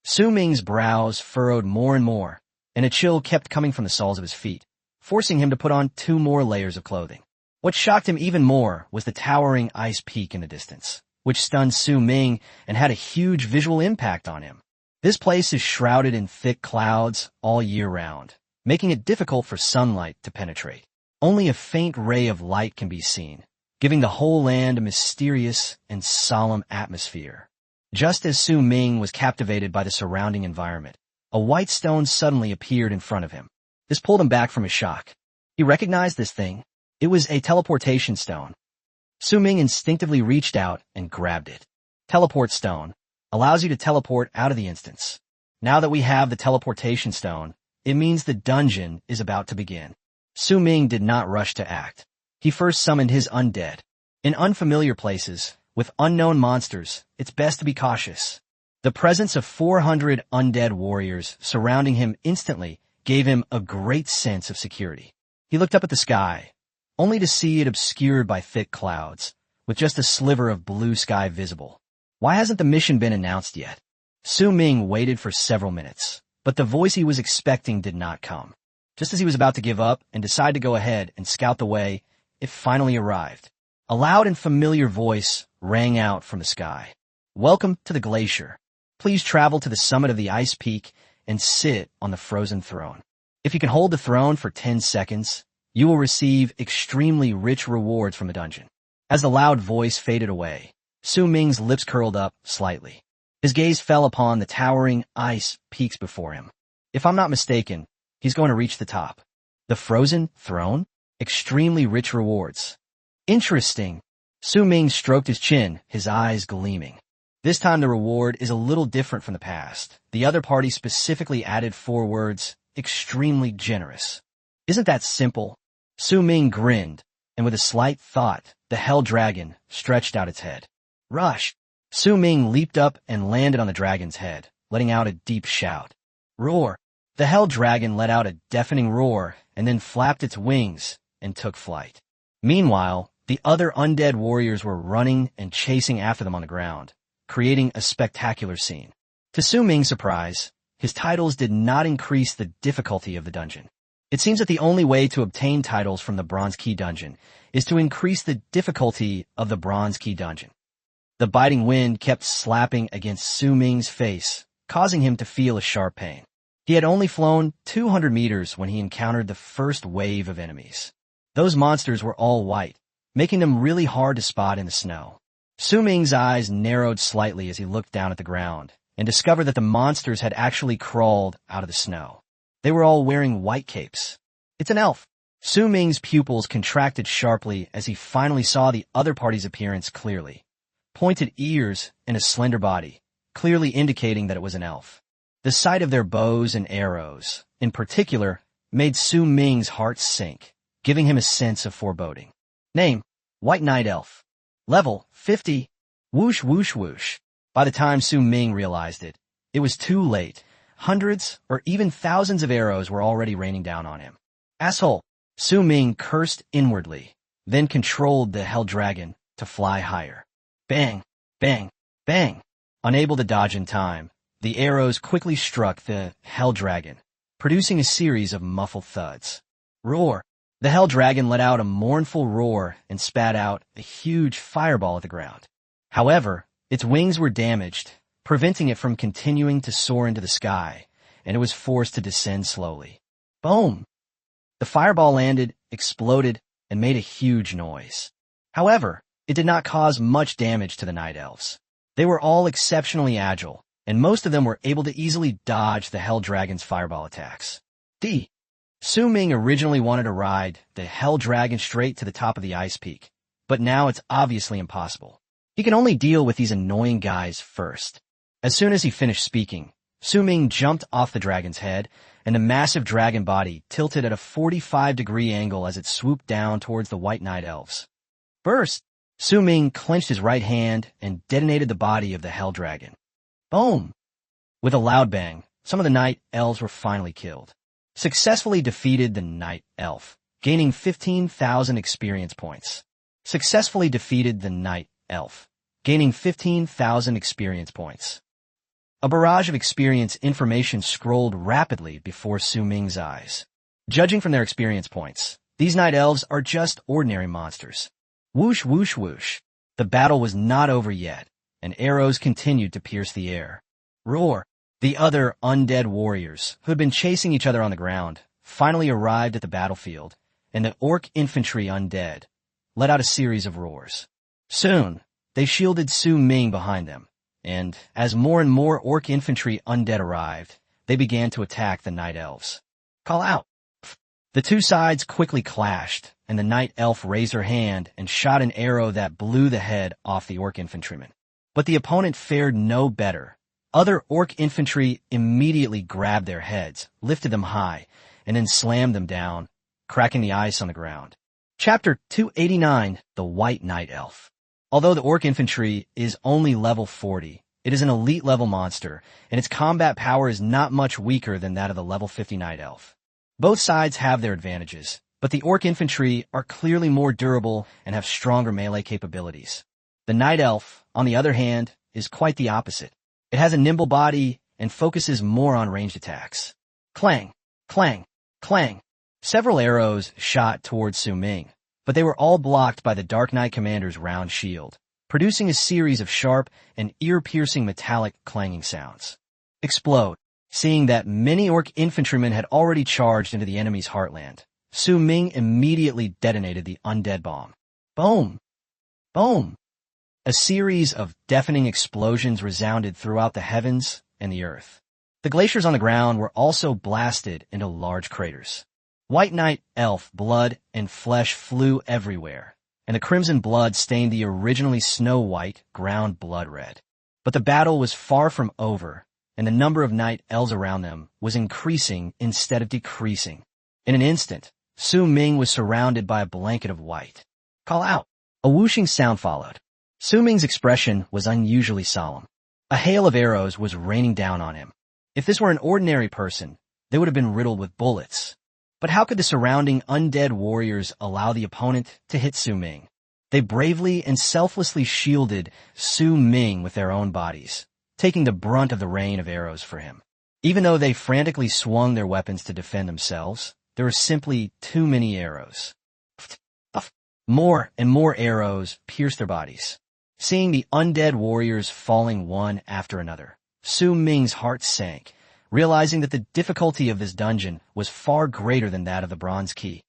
Su Ming's brows furrowed more and more, and a chill kept coming from the soles of his feet, forcing him to put on 2 more layers of clothing. What shocked him even more was the towering ice peak in the distance, which stunned Su Ming and had a huge visual impact on him. This place is shrouded in thick clouds all year round, making it difficult for sunlight to penetrate. Only a faint ray of light can be seen, giving the whole land a mysterious and solemn atmosphere. Just as Su Ming was captivated by the surrounding environment, a white stone suddenly appeared in front of him. This pulled him back from his shock. He recognized this thing. It was a teleportation stone. Su Ming instinctively reached out and grabbed it. Teleport stone allows you to teleport out of the instance. Now that we have the teleportation stone, it means the dungeon is about to begin. Su Ming did not rush to act. He first summoned his undead. In unfamiliar places, with unknown monsters, it's best to be cautious. The presence of 400 undead warriors surrounding him instantly gave him a great sense of security. He looked up at the sky, only to see it obscured by thick clouds, with just a sliver of blue sky visible. Why hasn't the mission been announced yet? Su Ming waited for several minutes, but the voice he was expecting did not come. Just as he was about to give up and decide to go ahead and scout the way, it finally arrived. A loud and familiar voice rang out from the sky. Welcome to the glacier. Please travel to the summit of the ice peak and sit on the frozen throne. If you can hold the throne for 10 seconds, you will receive extremely rich rewards from the dungeon. As the loud voice faded away, Su Ming's lips curled up slightly. His gaze fell upon the towering ice peaks before him. If I'm not mistaken, he's going to reach the top. The frozen throne? Extremely rich rewards. Interesting. Su Ming stroked his chin, his eyes gleaming. This time the reward is a little different from the past. The other party specifically added 4 words, extremely generous. Isn't that simple? Su Ming grinned, and with a slight thought, the hell dragon stretched out its head. Rush! Su Ming leaped up and landed on the dragon's head, letting out a deep shout. Roar! The hell dragon let out a deafening roar and then flapped its wings and took flight. Meanwhile, the other undead warriors were running and chasing after them on the ground, creating a spectacular scene. To Su Ming's surprise, his titles did not increase the difficulty of the dungeon. It seems that the only way to obtain titles from the Bronze Key dungeon is to increase the difficulty of the Bronze Key dungeon. The biting wind kept slapping against Su Ming's face, causing him to feel a sharp pain. He had only flown 200 meters when he encountered the first wave of enemies. Those monsters were all white, making them really hard to spot in the snow. Su Ming's eyes narrowed slightly as he looked down at the ground and discovered that the monsters had actually crawled out of the snow. They were all wearing white capes. It's an elf. Su Ming's pupils contracted sharply as he finally saw the other party's appearance clearly. Pointed ears and a slender body. clearly indicating that it was an elf. The sight of their bows and arrows, in particular, made Su Ming's heart sink, giving him a sense of foreboding. Name: White Knight Elf. Level: 50. Whoosh whoosh whoosh. By the time Su Ming realized it, it was too late. Hundreds or even thousands of arrows were already raining down on him. Asshole! Su Ming cursed inwardly, then controlled the Hell Dragon to fly higher. Bang! Bang! Bang! Unable to dodge in time, the arrows quickly struck the Hell Dragon, producing a series of muffled thuds. Roar! The Hell Dragon let out a mournful roar and spat out a huge fireball at the ground. However, its wings were damaged, preventing it from continuing to soar into the sky, and it was forced to descend slowly. Boom! The fireball landed, exploded, and made a huge noise. However, it did not cause much damage to the Night Elves. They were all exceptionally agile, and most of them were able to easily dodge the Hell Dragon's fireball attacks. Su Ming originally wanted to ride the Hell Dragon straight to the top of the ice peak, but now it's obviously impossible. He can only deal with these annoying guys first. As soon as he finished speaking, Su Ming jumped off the dragon's head, and the massive dragon body tilted at a 45-degree angle as it swooped down towards the White Knight Elves. First, Su Ming clenched his right hand and detonated the body of the Hell Dragon. Boom! With a loud bang, some of the Night Elves were finally killed. Successfully defeated the Night Elf, gaining 15,000 experience points. Successfully defeated the Night Elf, gaining 15,000 experience points. A barrage of experience information scrolled rapidly before Su Ming's eyes. Judging from their experience points, these Night Elves are just ordinary monsters. Whoosh whoosh whoosh. The battle was not over yet, and arrows continued to pierce the air. Roar! The other undead warriors, who had been chasing each other on the ground, finally arrived at the battlefield, and the orc infantry undead let out a series of roars. Soon, they shielded Su Ming behind them, and as more and more orc infantry undead arrived, they began to attack the Night Elves. Call out! The two sides quickly clashed, and the Night Elf raised her hand and shot an arrow that blew the head off the orc infantryman. But the opponent fared no better. Other orc infantry immediately grabbed their heads, lifted them high, and then slammed them down, cracking the ice on the ground. Chapter 289, The White Night Elf. Although the orc infantry is only level 40, it is an elite level monster, and its combat power is not much weaker than that of the level 50 Night Elf. Both sides have their advantages, but the orc infantry are clearly more durable and have stronger melee capabilities. The Night Elf, on the other hand, is quite the opposite. It has a nimble body and focuses more on ranged attacks. Clang, clang, clang. Several arrows shot towards Su Ming, but they were all blocked by the Dark Knight Commander's round shield, producing a series of sharp and ear-piercing metallic clanging sounds. Explode. Seeing that many orc infantrymen had already charged into the enemy's heartland, Su Ming immediately detonated the undead bomb. Boom! Boom! A series of deafening explosions resounded throughout the heavens and the earth. The glaciers on the ground were also blasted into large craters. White Knight Elf blood and flesh flew everywhere, and the crimson blood stained the originally snow-white ground blood red. But the battle was far from over, and the number of Night Elves around them was increasing instead of decreasing. In an instant, Su Ming was surrounded by a blanket of white. Call out! A whooshing sound followed. Su Ming's expression was unusually solemn. A hail of arrows was raining down on him. If this were an ordinary person, they would have been riddled with bullets. But how could the surrounding undead warriors allow the opponent to hit Su Ming? They bravely and selflessly shielded Su Ming with their own bodies, taking the brunt of the rain of arrows for him. Even though they frantically swung their weapons to defend themselves, there were simply too many arrows. More and more arrows pierced their bodies. Seeing the undead warriors falling one after another, Su Ming's heart sank, realizing that the difficulty of this dungeon was far greater than that of the Bronze Key.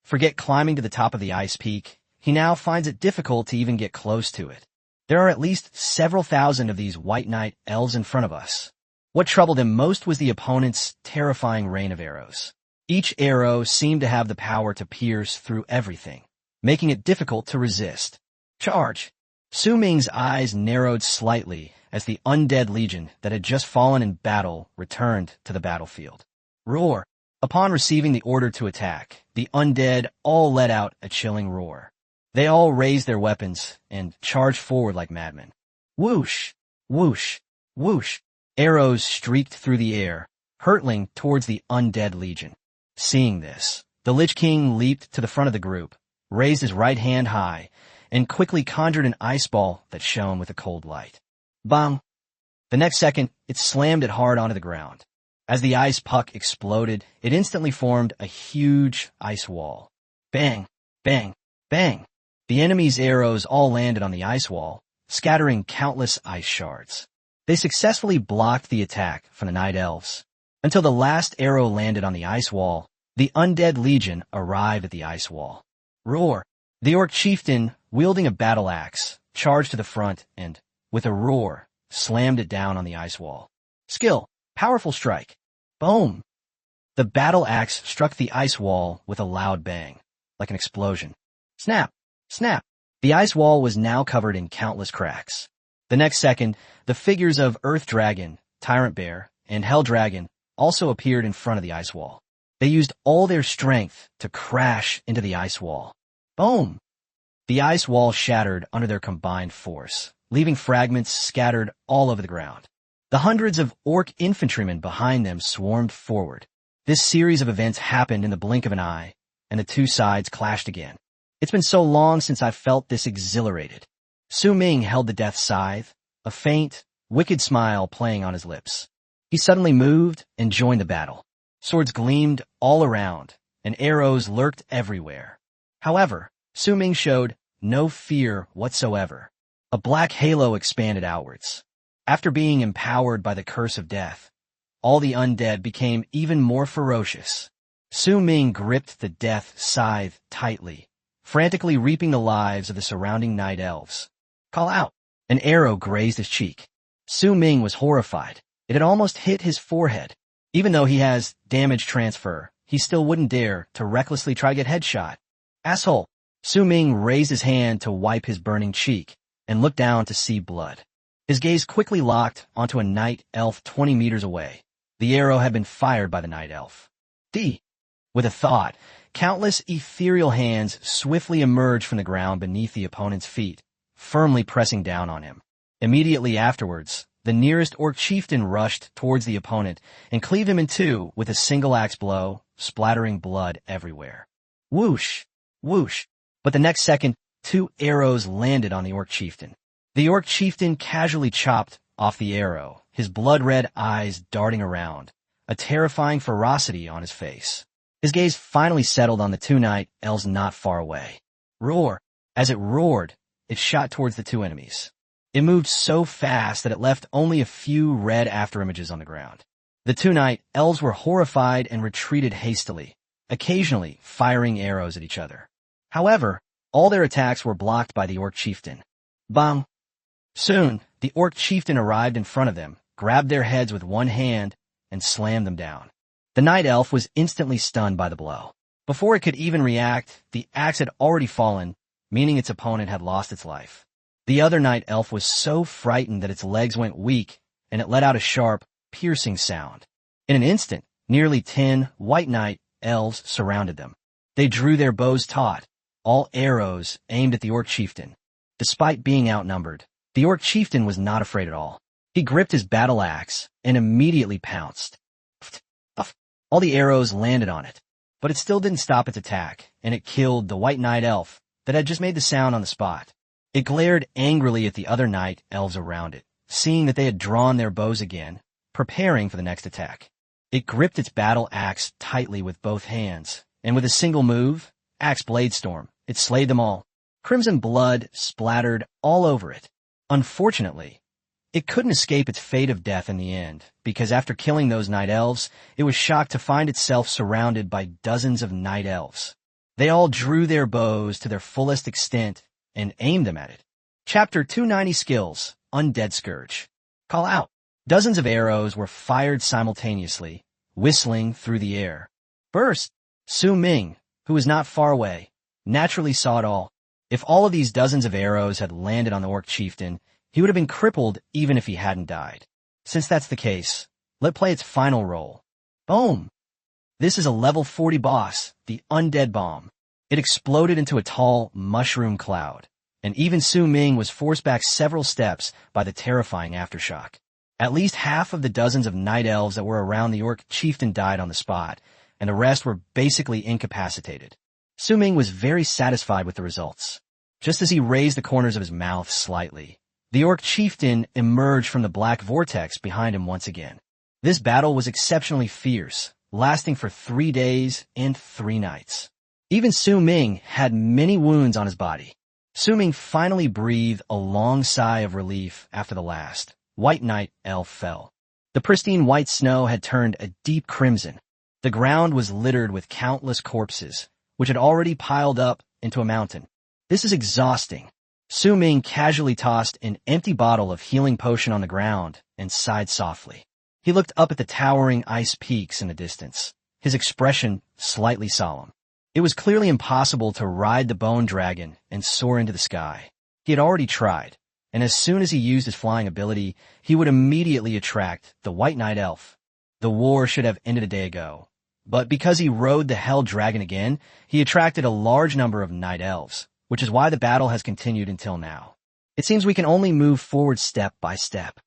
Forget climbing to the top of the ice peak, he now finds it difficult to even get close to it. There are at least several thousand of these White Knight Elves in front of us. What troubled him most was the opponent's terrifying rain of arrows. Each arrow seemed to have the power to pierce through everything, making it difficult to resist. Charge! Su Ming's eyes narrowed slightly as the undead legion that had just fallen in battle returned to the battlefield. Roar! Upon receiving the order to attack, the undead all let out a chilling roar. They all raised their weapons and charged forward like madmen. Whoosh! Whoosh! Whoosh! Arrows streaked through the air, hurtling towards the undead legion. Seeing this, the Lich King leaped to the front of the group, raised his right hand high, and quickly conjured an ice ball that shone with a cold light. Bang! The next second, it slammed it hard onto the ground. As the ice puck exploded, it instantly formed a huge ice wall. Bang! Bang! Bang! The enemy's arrows all landed on the ice wall, scattering countless ice shards. They successfully blocked the attack from the Night Elves. Until the last arrow landed on the ice wall, the undead legion arrived at the ice wall. Roar! The orc chieftain, wielding a battle axe, charged to the front and, with a roar, slammed it down on the ice wall. Skill! Powerful strike! Boom! The battle axe struck the ice wall with a loud bang, like an explosion. Snap! Snap! The ice wall was now covered in countless cracks. The next second, the figures of Earth Dragon, Tyrant Bear, and Hell Dragon also appeared in front of the ice wall. They used all their strength to crash into the ice wall. Boom! The ice wall shattered under their combined force, leaving fragments scattered all over the ground. The hundreds of orc infantrymen behind them swarmed forward. This series of events happened in the blink of an eye, and the two sides clashed again. It's been so long since I felt this exhilarated. Su Ming held the death scythe, a faint, wicked smile playing on his lips. He suddenly moved and joined the battle. Swords gleamed all around, and arrows lurked everywhere. However, Su Ming showed no fear whatsoever. A black halo expanded outwards. After being empowered by the curse of death, all the undead became even more ferocious. Su Ming gripped the death scythe tightly, frantically reaping the lives of the surrounding night elves. Call out! An arrow grazed his cheek. Su Ming was horrified. It had almost hit his forehead. Even though he has damage transfer, he still wouldn't dare to recklessly try to get headshot. Asshole! Su Ming raised his hand to wipe his burning cheek and looked down to see blood. His gaze quickly locked onto a night elf 20 meters away. The arrow had been fired by the night elf. D. With a thought, countless ethereal hands swiftly emerged from the ground beneath the opponent's feet, firmly pressing down on him. Immediately afterwards, the nearest orc chieftain rushed towards the opponent and cleaved him in two with a single axe blow, splattering blood everywhere. Whoosh! Whoosh! But the next second, two arrows landed on the orc chieftain. The orc chieftain casually chopped off the arrow, his blood-red eyes darting around, a terrifying ferocity on his face. His gaze finally settled on the two night elves not far away. Roar! As it roared, it shot towards the two enemies. It moved so fast that it left only a few red afterimages on the ground. The two night elves were horrified and retreated hastily, occasionally firing arrows at each other. However, all their attacks were blocked by the orc chieftain. Bang! Soon, the orc chieftain arrived in front of them, grabbed their heads with one hand, and slammed them down. The night elf was instantly stunned by the blow. Before it could even react, the axe had already fallen, meaning its opponent had lost its life. The other night elf was so frightened that its legs went weak, and it let out a sharp, piercing sound. In an instant, nearly 10 white knight elves surrounded them. They drew their bows taut, all arrows aimed at the orc chieftain. Despite being outnumbered, the orc chieftain was not afraid at all. He gripped his battle axe and immediately pounced. All the arrows landed on it, but it still didn't stop its attack, and it killed the white night elf that had just made the sound on the spot. It glared angrily at the other night elves around it, seeing that they had drawn their bows again, preparing for the next attack. It gripped its battle axe tightly with both hands, and with a single move, Axe Blade Storm, it slayed them all. Crimson blood splattered all over it. Unfortunately, it couldn't escape its fate of death in the end, because after killing those night elves, it was shocked to find itself surrounded by dozens of night elves. They all drew their bows to their fullest extent and aimed them at it. Chapter 290 Skills, Undead Scourge. Call out. Dozens of arrows were fired simultaneously, whistling through the air. Burst! Su Ming, who was not far away, naturally saw it all. If all of these dozens of arrows had landed on the orc chieftain, He would have been crippled even if he hadn't died. Since that's the case, let's play its final roll. Boom! This is a level 40 boss, the Undead Bomb. It exploded into a tall mushroom cloud, and even Su Ming was forced back several steps by the terrifying aftershock. At least half of the dozens of night elves that were around the orc chieftain died on the spot, and the rest were basically incapacitated. Su Ming was very satisfied with the results. Just as he raised the corners of his mouth slightly, the orc chieftain emerged from the black vortex behind him once again. This battle was exceptionally fierce, lasting for 3 days and 3 nights. Even Su Ming had many wounds on his body. Su Ming finally breathed a long sigh of relief after the last white night elf fell. The pristine white snow had turned a deep crimson. The ground was littered with countless corpses, which had already piled up into a mountain. This is exhausting. Su Ming casually tossed an empty bottle of healing potion on the ground and sighed softly. He looked up at the towering ice peaks in the distance, his expression slightly solemn. It was clearly impossible to ride the bone dragon and soar into the sky. He had already tried, and as soon as he used his flying ability, he would immediately attract the White Night Elf. The war should have ended a day ago, but because he rode the Hell Dragon again, he attracted a large number of Night Elves, which is why the battle has continued until now. It seems we can only move forward step by step.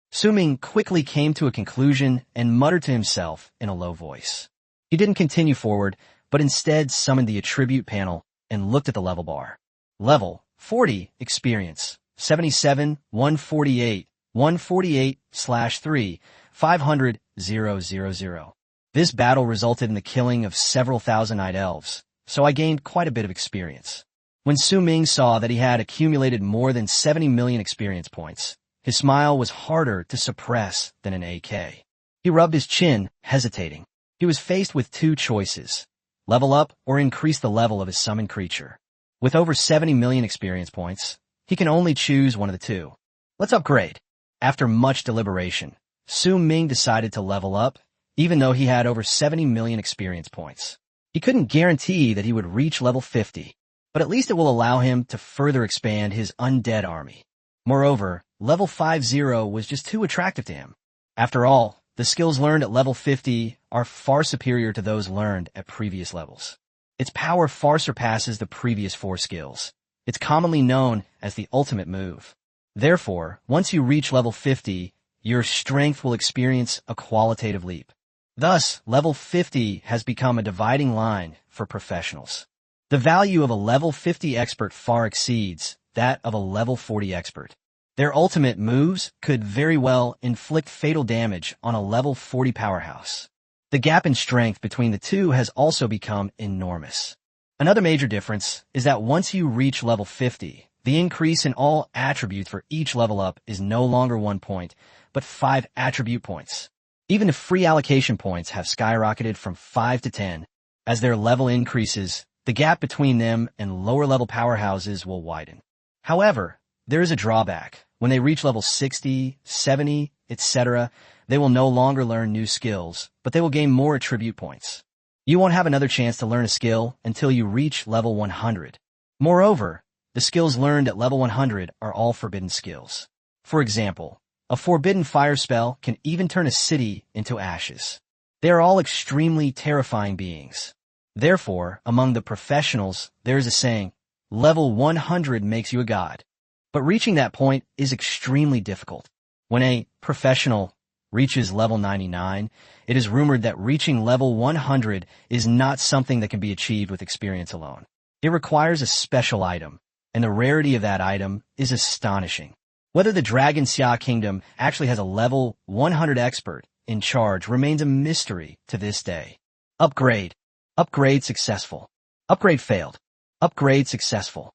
Su Ming quickly came to a conclusion and muttered to himself in a low voice. He didn't continue forward, but instead summoned the attribute panel and looked at the level bar. Level 40 experience 77 148 148/3 500 000. This battle resulted in the killing of several thousand night elves, so I gained quite a bit of experience. When Su Ming saw that he had accumulated more than 70 million experience points, his smile was harder to suppress than an AK. He rubbed his chin, hesitating. He was faced with 2 choices: level up or increase the level of his summoned creature. With over 70 million experience points, he can only choose one of the 2. Let's upgrade. After much deliberation, Su Ming decided to level up, even though he had over 70 million experience points. He couldn't guarantee that he would reach level 50, but at least it will allow him to further expand his undead army. Moreover, level 50 was just too attractive to him. After all, the skills learned at level 50 are far superior to those learned at previous levels. Its power far surpasses the previous 4 skills. It's commonly known as the ultimate move. Therefore, once you reach level 50, your strength will experience a qualitative leap. Thus, level 50 has become a dividing line for professionals. The value of a level 50 expert far exceeds that of a level 40 expert. Their ultimate moves could very well inflict fatal damage on a level 40 powerhouse. The gap in strength between the 2 has also become enormous. Another major difference is that once you reach level 50, the increase in all attributes for each level up is no longer 1 point, but 5 attribute points. Even the free allocation points have skyrocketed from 5 to 10. As their level increases, the gap between them and lower-level powerhouses will widen. However, there is a drawback. When they reach level 60, 70, etc., they will no longer learn new skills, but they will gain more attribute points. You won't have another chance to learn a skill until you reach level 100. Moreover, the skills learned at level 100 are all forbidden skills. For example, a forbidden fire spell can even turn a city into ashes. They are all extremely terrifying beings. Therefore, among the professionals, there is a saying, level 100 makes you a god. But reaching that point is extremely difficult. When a professional reaches level 99, it is rumored that reaching level 100 is not something that can be achieved with experience alone. It requires a special item, and the rarity of that item is astonishing. Whether the Dragon Xia Kingdom actually has a level 100 expert in charge remains a mystery to this day. Upgrade. Upgrade successful. Upgrade failed. Upgrade successful.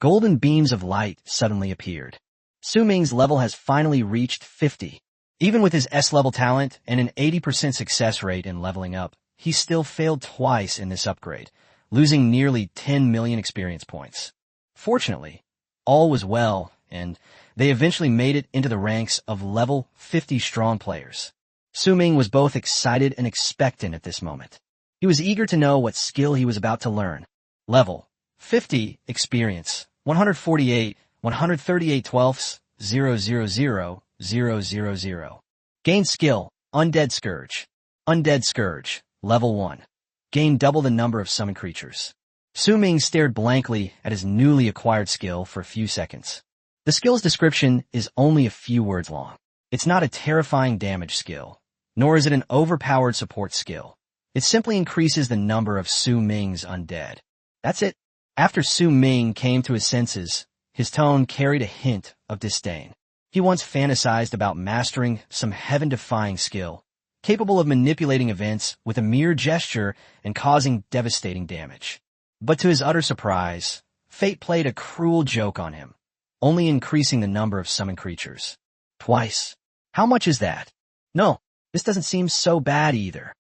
Golden beams of light suddenly appeared. Su Ming's level has finally reached 50. Even with his S-level talent and an 80% success rate in leveling up, he still failed twice in this upgrade, losing nearly 10 million experience points. Fortunately, all was well, and they eventually made it into the ranks of level 50 strong players. Su Ming was both excited and expectant at this moment. He was eager to know what skill he was about to learn. Level 50 experience 148 138/12 0000000. Gain skill, Undead Scourge. Undead Scourge, level 1. Gain double the number of summoned creatures. Su Ming stared blankly at his newly acquired skill for a few seconds. The skill's description is only a few words long. It's not a terrifying damage skill, nor is it an overpowered support skill. It simply increases the number of Su Ming's undead. That's it. After Su Ming came to his senses, his tone carried a hint of disdain. He once fantasized about mastering some heaven-defying skill, capable of manipulating events with a mere gesture and causing devastating damage. But to his utter surprise, fate played a cruel joke on him, only increasing the number of summoned creatures. Twice. How much is that? No, this doesn't seem so bad either.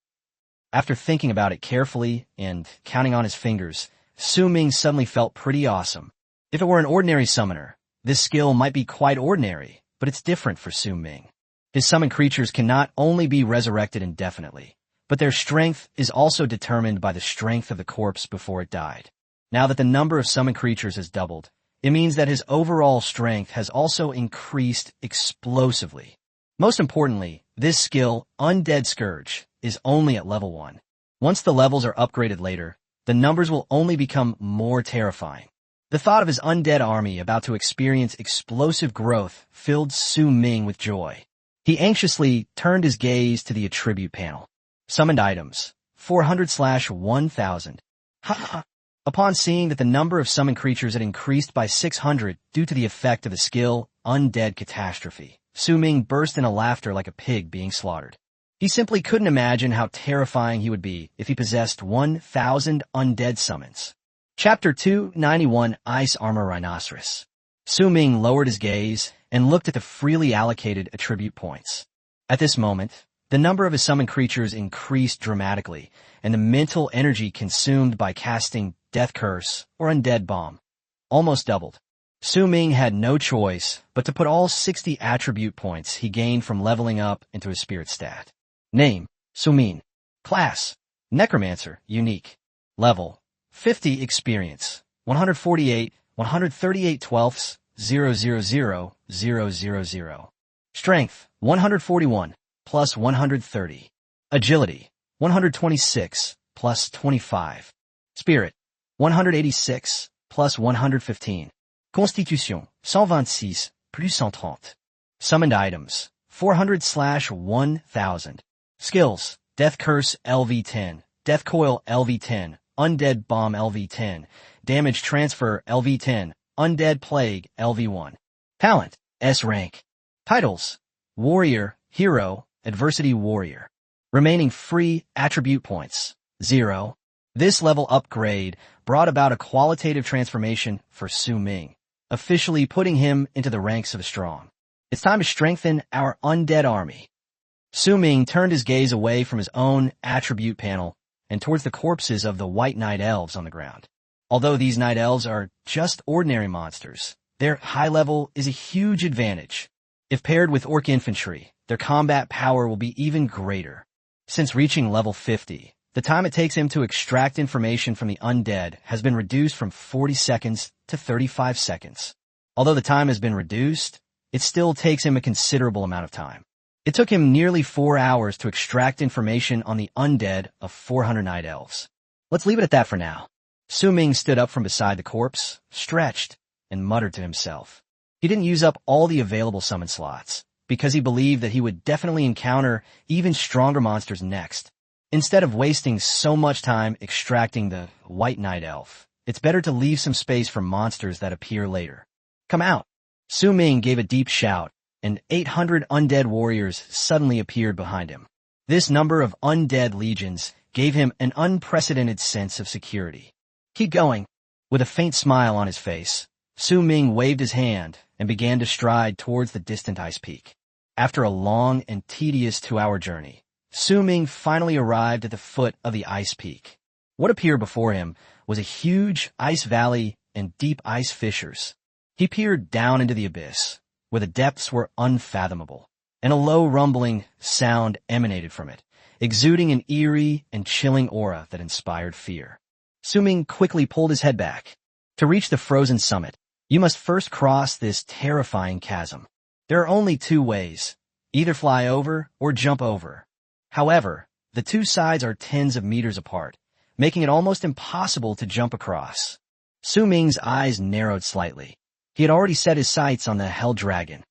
After thinking about it carefully and counting on his fingers, Su Ming suddenly felt pretty awesome. If it were an ordinary summoner, this skill might be quite ordinary, but it's different for Su Ming. His summoned creatures can not only be resurrected indefinitely, but their strength is also determined by the strength of the corpse before it died. Now that the number of summoned creatures has doubled, it means that his overall strength has also increased explosively. Most importantly, this skill, Undead Scourge, is only at level 1. Once the levels are upgraded later, the numbers will only become more terrifying. The thought of his undead army about to experience explosive growth filled Su Ming with joy. He anxiously turned his gaze to the attribute panel. Summoned items, 400/1000. Ha! Upon seeing that the number of summoned creatures had increased by 600 due to the effect of the skill, Undead Catastrophe, Su Ming burst into laughter like a pig being slaughtered. He simply couldn't imagine how terrifying he would be if he possessed 1,000 undead summons. Chapter 291, Ice Armor Rhinoceros. Su Ming lowered his gaze and looked at the freely allocated attribute points. At this moment, the number of his summoned creatures increased dramatically, and the mental energy consumed by casting Death Curse or Undead Bomb almost doubled. Su Ming had no choice but to put all 60 attribute points he gained from leveling up into his spirit stat. Name, Su Ming. Class, Necromancer, Unique. Level, 50 Experience, 148, 138 twelfths, 000,000. Strength, 141, plus 130. Agility, 126, plus 25. Spirit, 186, plus 115. Constitution, 126, plus 130. Summoned items, 400/1000. Skills, Death Curse LV10, Death Coil LV10, Undead Bomb LV10, Damage Transfer LV10, Undead Plague LV1. Talent, S rank. Titles, Warrior, Hero, Adversity Warrior. Remaining free attribute points, 0. This level upgrade brought about a qualitative transformation for Su Ming, officially putting him into the ranks of the strong. It's time to strengthen our undead army. Su Ming turned his gaze away from his own attribute panel and towards the corpses of the white night elves on the ground. Although these night elves are just ordinary monsters, their high level is a huge advantage. If paired with orc infantry, their combat power will be even greater. Since reaching level 50, the time it takes him to extract information from the undead has been reduced from 40 seconds to 35 seconds. Although the time has been reduced, it still takes him a considerable amount of time. It took him nearly 4 hours to extract information on the undead of 400 night elves. Let's leave it at that for now. Su Ming stood up from beside the corpse, stretched, and muttered to himself. He didn't use up all the available summon slots, because he believed that he would definitely encounter even stronger monsters next. Instead of wasting so much time extracting the white night elf, it's better to leave some space for monsters that appear later. Come out! Su Ming gave a deep shout, and 800 undead warriors suddenly appeared behind him. This number of undead legions gave him an unprecedented sense of security. Keep going. With a faint smile on his face, Su Ming waved his hand and began to stride towards the distant ice peak. After a long and tedious 2-hour journey, Su Ming finally arrived at the foot of the ice peak. What appeared before him was a huge ice valley and deep ice fissures. He peered down into the abyss, where the depths were unfathomable, and a low rumbling sound emanated from it, exuding an eerie and chilling aura that inspired fear. Su Ming quickly pulled his head back. To reach the frozen summit, You must first cross this terrifying chasm. There are only two ways. Either fly over or jump over. However, the two sides are tens of meters apart, making it almost impossible to jump across. Su Ming's eyes narrowed slightly. He had already set his sights on the Hell Dragon.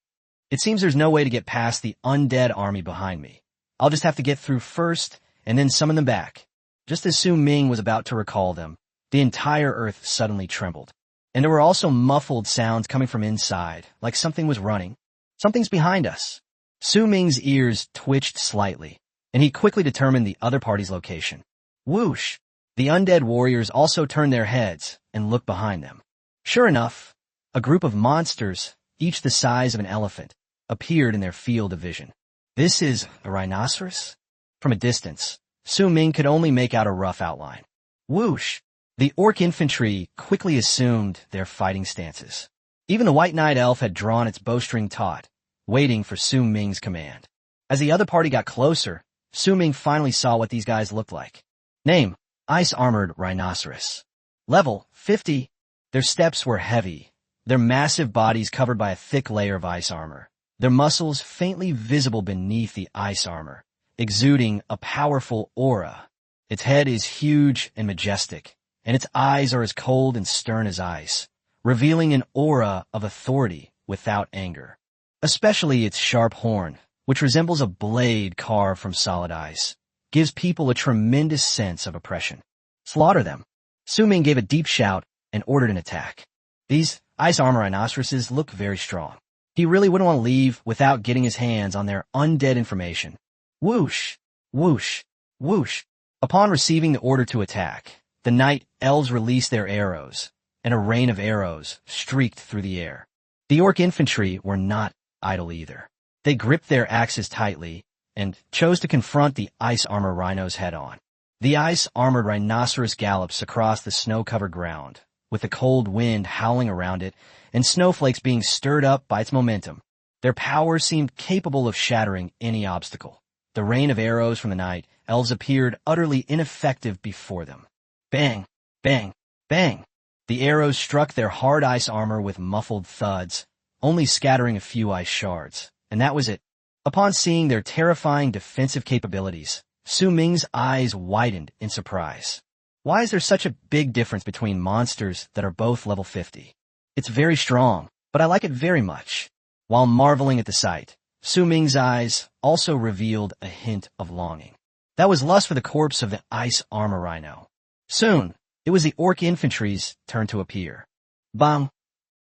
It seems there's no way to get past the undead army behind me. I'll just have to get through first and then summon them back. Just as Su Ming was about to recall them, the entire earth suddenly trembled. And there were also muffled sounds coming from inside, like something was running. Something's behind us. Su Ming's ears twitched slightly, and he quickly determined the other party's location. Whoosh! The undead warriors also turned their heads and looked behind them. Sure enough, a group of monsters, each the size of an elephant, appeared in their field of vision. This is a rhinoceros? From a distance, Su Ming could only make out a rough outline. Whoosh! The orc infantry quickly assumed their fighting stances. Even the white knight elf had drawn its bowstring taut, waiting for Su Ming's command. As the other party got closer, Su Ming finally saw what these guys looked like. Name: Ice-Armored Rhinoceros. Level: 50. Their steps were heavy, their massive bodies covered by a thick layer of ice armor, their muscles faintly visible beneath the ice armor, exuding a powerful aura. Its head is huge and majestic, and its eyes are as cold and stern as ice, revealing an aura of authority without anger. Especially its sharp horn, which resembles a blade carved from solid ice, gives people a tremendous sense of oppression. Slaughter them. Su Ming gave a deep shout and ordered an attack. These ice armor rhinoceroses look very strong. He really wouldn't want to leave without getting his hands on their undead information. Whoosh! Whoosh! Whoosh! Upon receiving the order to attack, the night elves released their arrows, and a rain of arrows streaked through the air. The orc infantry were not idle either. They gripped their axes tightly and chose to confront the ice armor rhinos head-on. The ice-armored rhinoceros gallops across the snow-covered ground, with the cold wind howling around it and snowflakes being stirred up by its momentum. Their power seemed capable of shattering any obstacle. The rain of arrows from the night elves appeared utterly ineffective before them. Bang! Bang! Bang! The arrows struck their hard ice armor with muffled thuds, only scattering a few ice shards, and that was it. Upon seeing their terrifying defensive capabilities, Su Ming's eyes widened in surprise. Why is there such a big difference between monsters that are both level 50? It's very strong, but I like it very much. While marveling at the sight, Su Ming's eyes also revealed a hint of longing. That was lust for the corpse of the ice armor rhino. Soon, it was the orc infantry's turn to appear. Bang!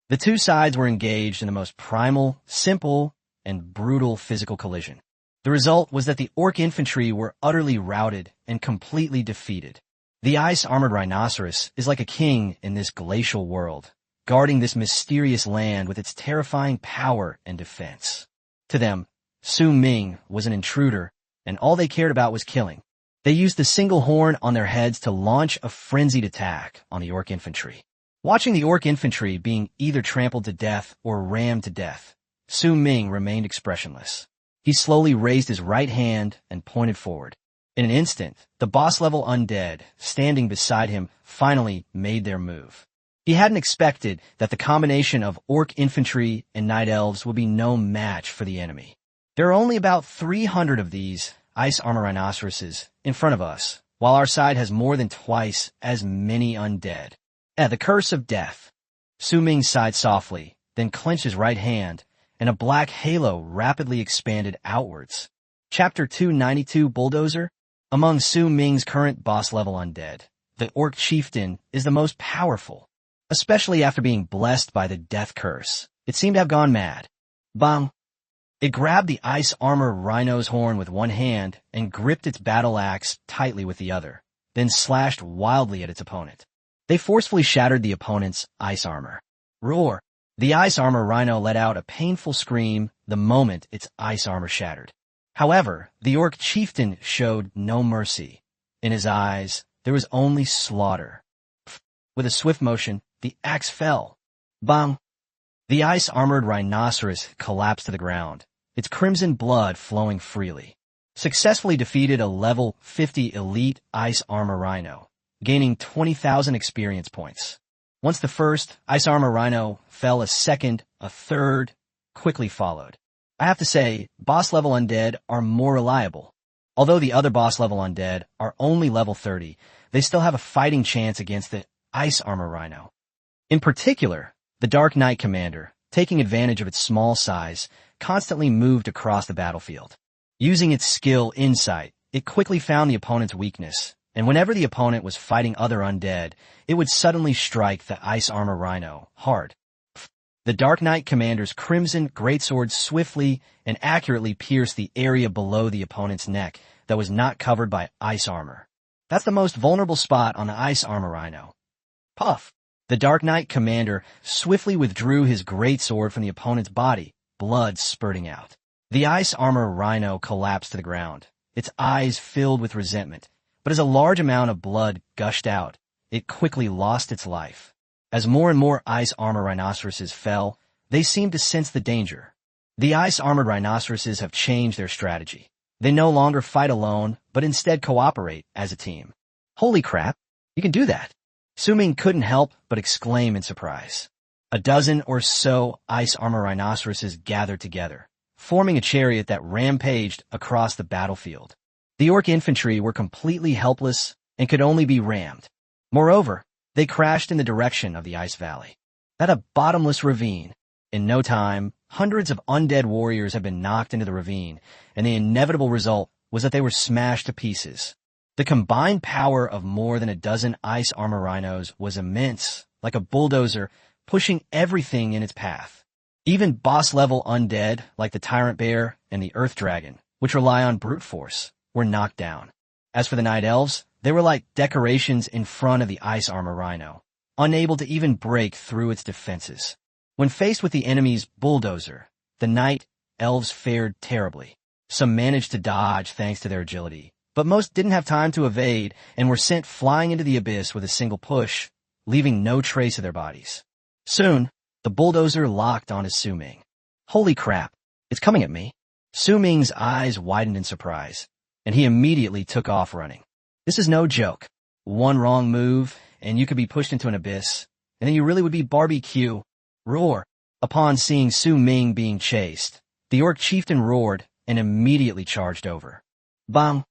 The two sides were engaged in the most primal, simple, and brutal physical collision. The result was that the orc infantry were utterly routed and completely defeated. The ice-armored rhinoceros is like a king in this glacial world, guarding this mysterious land with its terrifying power and defense. To them, Su Ming was an intruder, and all they cared about was killing. They used the single horn on their heads to launch a frenzied attack on the orc infantry. Watching the orc infantry being either trampled to death or rammed to death, Su Ming remained expressionless. He slowly raised his right hand and pointed forward. In an instant, the boss-level undead, standing beside him, finally made their move. He hadn't expected that the combination of orc infantry and night elves would be no match for the enemy. There are only about 300 of these ice armor rhinoceroses in front of us, while our side has more than twice as many undead. The curse of death. Su Ming sighed softly, then clenched his right hand, and a black halo rapidly expanded outwards. Chapter 292 Bulldozer. Among Su Ming's current boss-level undead, the orc chieftain is the most powerful. Especially after being blessed by the death curse, it seemed to have gone mad. Bang! It grabbed the ice armor rhino's horn with one hand and gripped its battle axe tightly with the other, then slashed wildly at its opponent. They forcefully shattered the opponent's ice armor. Roar! The ice armor rhino let out a painful scream the moment its ice armor shattered. However, the orc chieftain showed no mercy. In his eyes, there was only slaughter. With a swift motion, the axe fell. Bang! The ice-armored rhinoceros collapsed to the ground, its crimson blood flowing freely. Successfully defeated a level 50 elite ice armor rhino, gaining 20,000 experience points. Once the first ice armor rhino fell, a second, a third quickly followed. I have to say, boss level undead are more reliable. Although the other boss level undead are only level 30, they still have a fighting chance against the ice armor rhino. In particular, the Dark Knight Commander, taking advantage of its small size, constantly moved across the battlefield. Using its skill Insight, it quickly found the opponent's weakness, and whenever the opponent was fighting other undead, it would suddenly strike the ice armor rhino hard. The Dark Knight Commander's crimson greatsword swiftly and accurately pierced the area below the opponent's neck that was not covered by ice armor. That's the most vulnerable spot on the ice armor rhino. Puff! The Dark Knight Commander swiftly withdrew his greatsword from the opponent's body, blood spurting out. The ice armor rhino collapsed to the ground, its eyes filled with resentment, but as a large amount of blood gushed out, it quickly lost its life. As more and more ice armor rhinoceroses fell, they seemed to sense the danger. The ice-armored rhinoceroses have changed their strategy. They no longer fight alone, but instead cooperate as a team. Holy crap, you can do that! Su-Ming couldn't help but exclaim in surprise. A dozen or so ice armor rhinoceroses gathered together, forming a chariot that rampaged across the battlefield. The orc infantry were completely helpless and could only be rammed. Moreover, they crashed in the direction of the ice valley. That a bottomless ravine. In no time, hundreds of undead warriors had been knocked into the ravine, and the inevitable result was that they were smashed to pieces. The combined power of more than a dozen ice armor rhinos was immense, like a bulldozer pushing everything in its path. Even boss-level undead, like the Tyrant Bear and the Earth Dragon, which rely on brute force, were knocked down. As for the Night Elves, they were like decorations in front of the ice armor rhino, unable to even break through its defenses. When faced with the enemy's bulldozer, the Night Elves fared terribly. Some managed to dodge thanks to their agility, but most didn't have time to evade and were sent flying into the abyss with a single push, leaving no trace of their bodies. Soon, the bulldozer locked onto Su-Ming. Holy crap, it's coming at me. Su-Ming's eyes widened in surprise, and he immediately took off running. This is no joke. One wrong move, and you could be pushed into an abyss, and then you really would be barbecue. Roar! Upon seeing Su-Ming being chased, the orc chieftain roared and immediately charged over. Bang!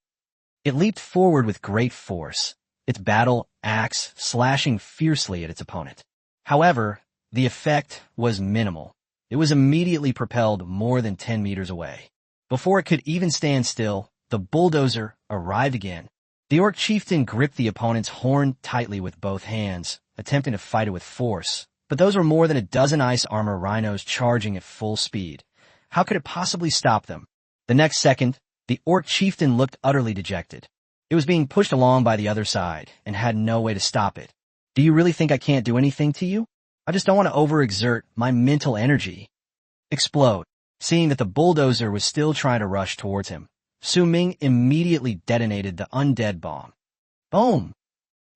It leaped forward with great force, its battle axe slashing fiercely at its opponent. However, the effect was minimal. It was immediately propelled more than 10 meters away. Before it could even stand still, the bulldozer arrived again. The orc chieftain gripped the opponent's horn tightly with both hands, attempting to fight it with force, but those were more than a dozen ice armor rhinos charging at full speed. How could it possibly stop them? The next second, the orc chieftain looked utterly dejected. It was being pushed along by the other side and had no way to stop it. Do you really think I can't do anything to you? I just don't want to overexert my mental energy. Explode. Seeing that the bulldozer was still trying to rush towards him, Su-Ming immediately detonated the undead bomb. Boom!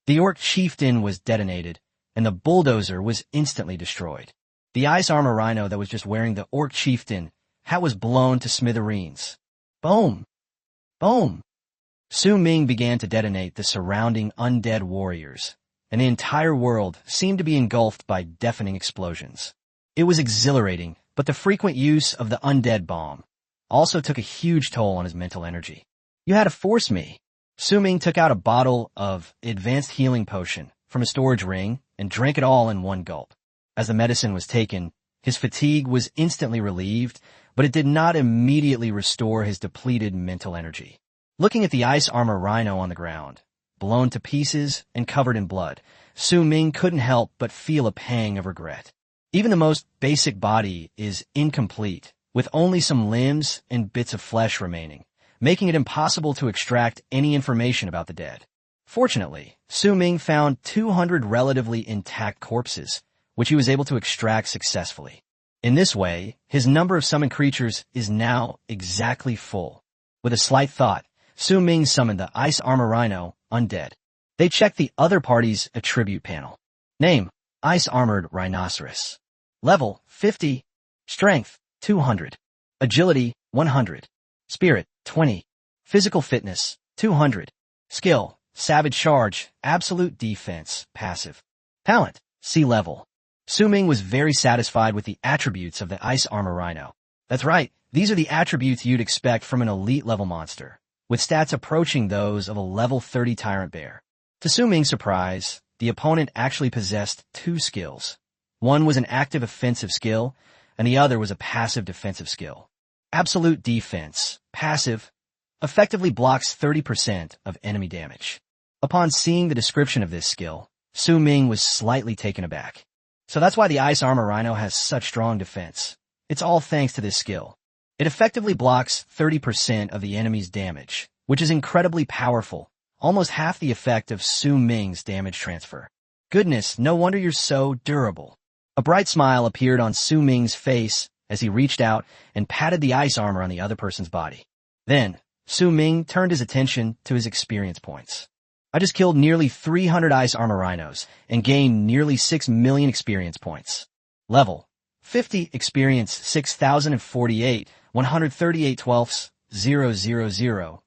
The orc chieftain was detonated, and the bulldozer was instantly destroyed. The ice armor rhino that was just wearing the orc chieftain hat was blown to smithereens. Boom! Boom! Su-Ming began to detonate the surrounding undead warriors, and the entire world seemed to be engulfed by deafening explosions. It was exhilarating, but the frequent use of the undead bomb also took a huge toll on his mental energy. You had to force me. Su-Ming took out a bottle of advanced healing potion from a storage ring and drank it all in one gulp. As the medicine was taken, his fatigue was instantly relieved, but it did not immediately restore his depleted mental energy. Looking at the ice armor rhino on the ground, blown to pieces and covered in blood, Su-Ming couldn't help but feel a pang of regret. Even the most basic body is incomplete, with only some limbs and bits of flesh remaining, making it impossible to extract any information about the dead. Fortunately, Su-Ming found 200 relatively intact corpses, which he was able to extract successfully. In this way, his number of summoned creatures is now exactly full. With a slight thought, Su-Ming summoned the ice armor rhino, Undead. They checked the other party's attribute panel. Name, Ice Armored Rhinoceros. Level, 50. Strength, 200. Agility, 100. Spirit, 20. Physical fitness, 200. Skill, Savage Charge, Absolute Defense, Passive. Talent, Sea level. Su Ming was very satisfied with the attributes of the ice armor rhino. That's right, these are the attributes you'd expect from an elite level monster, with stats approaching those of a level 30 tyrant bear. To Su Ming's surprise, the opponent actually possessed two skills. One was an active offensive skill, and the other was a passive defensive skill. Absolute defense, passive, effectively blocks 30% of enemy damage. Upon seeing the description of this skill, Su Ming was slightly taken aback. So that's why the ice armor rhino has such strong defense. It's all thanks to this skill. It effectively blocks 30% of the enemy's damage, which is incredibly powerful, almost half the effect of Su Ming's damage transfer. Goodness, no wonder you're so durable. A bright smile appeared on Su Ming's face as he reached out and patted the ice armor on the other person's body. Then, Su Ming turned his attention to his experience points. I just killed nearly 300 ice armor rhinos and gained nearly 6 million experience points. Level 50 experience 6,048, 138 twelfths, 000,000.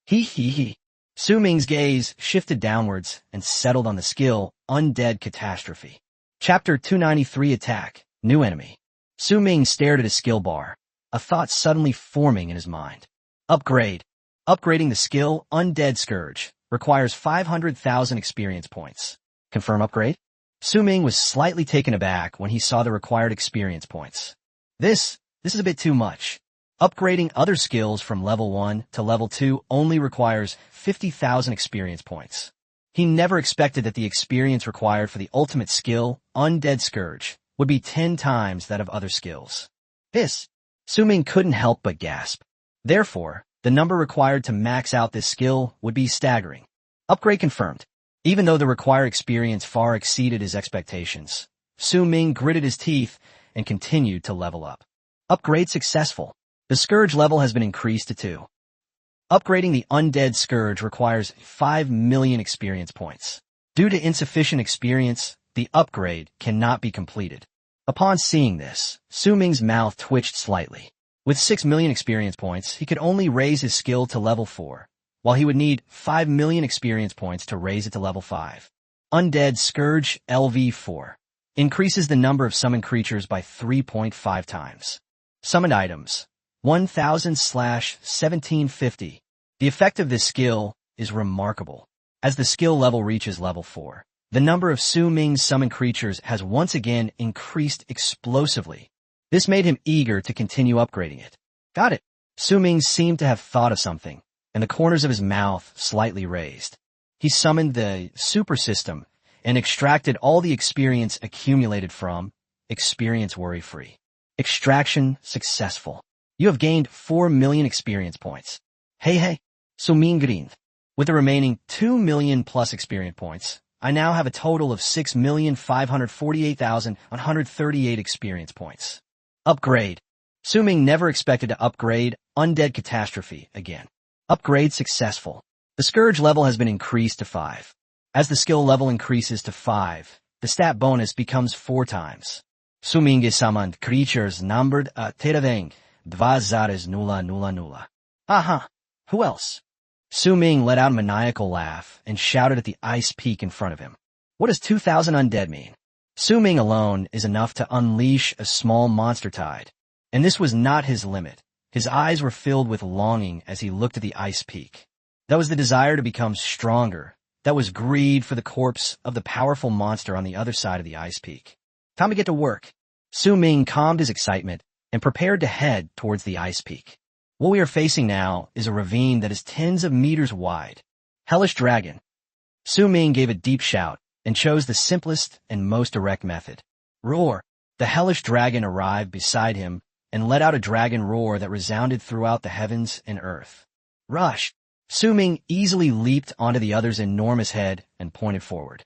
He. Su Ming's gaze shifted downwards and settled on the skill Undead Catastrophe. Chapter 293 Attack, New Enemy. Su Ming stared at his skill bar, a thought suddenly forming in his mind. Upgrade. Upgrading the skill Undead Scourge requires 500,000 experience points. Confirm upgrade? Su Ming was slightly taken aback when he saw the required experience points. This is a bit too much. Upgrading other skills from level 1 to level 2 only requires 50,000 experience points. He never expected that the experience required for the ultimate skill, Undead Scourge, would be 10 times that of other skills. Su Ming couldn't help but gasp. Therefore, the number required to max out this skill would be staggering. Upgrade confirmed. Even though the required experience far exceeded his expectations, Su Ming gritted his teeth and continued to level up. Upgrade successful. The Scourge level has been increased to 2. Upgrading the Undead Scourge requires 5 million experience points. Due to insufficient experience, the upgrade cannot be completed. Upon seeing this, Su Ming's mouth twitched slightly. With 6 million experience points, he could only raise his skill to level 4, while he would need 5 million experience points to raise it to level 5. Undead Scourge LV4 increases the number of summoned creatures by 3.5 times. Summoned items 1,000/1750. The effect of this skill is remarkable. As the skill level reaches level 4, the number of Su Ming's summoned creatures has once again increased explosively. This made him eager to continue upgrading it. Got it. Su Ming seemed to have thought of something, and the corners of his mouth slightly raised. He summoned the super system and extracted all the experience accumulated from Experience Worry-Free. Extraction successful. You have gained 4 million experience points. Hey, Su Ming grinned. With the remaining 2 million plus experience points, I now have a total of 6,548,138 experience points. Upgrade. Su Ming never expected to upgrade Undead Catastrophe again. Upgrade successful. The Scourge level has been increased to 5. As the skill level increases to 5, the stat bonus becomes 4 times. Su Ming summoned creatures numbered a teraveng, 2,000. Aha! Who else? Su Ming let out a maniacal laugh and shouted at the ice peak in front of him. What does 2,000 undead mean? Su Ming alone is enough to unleash a small monster tide. And this was not his limit. His eyes were filled with longing as he looked at the ice peak. That was the desire to become stronger. That was greed for the corpse of the powerful monster on the other side of the ice peak. Time to get to work. Su Ming calmed his excitement and prepared to head towards the ice peak. What we are facing now is a ravine that is tens of meters wide. Hellish Dragon. Su Ming gave a deep shout and chose the simplest and most direct method. Roar. The Hellish Dragon arrived beside him and let out a dragon roar that resounded throughout the heavens and earth. Rush. Su Ming easily leaped onto the other's enormous head and pointed forward.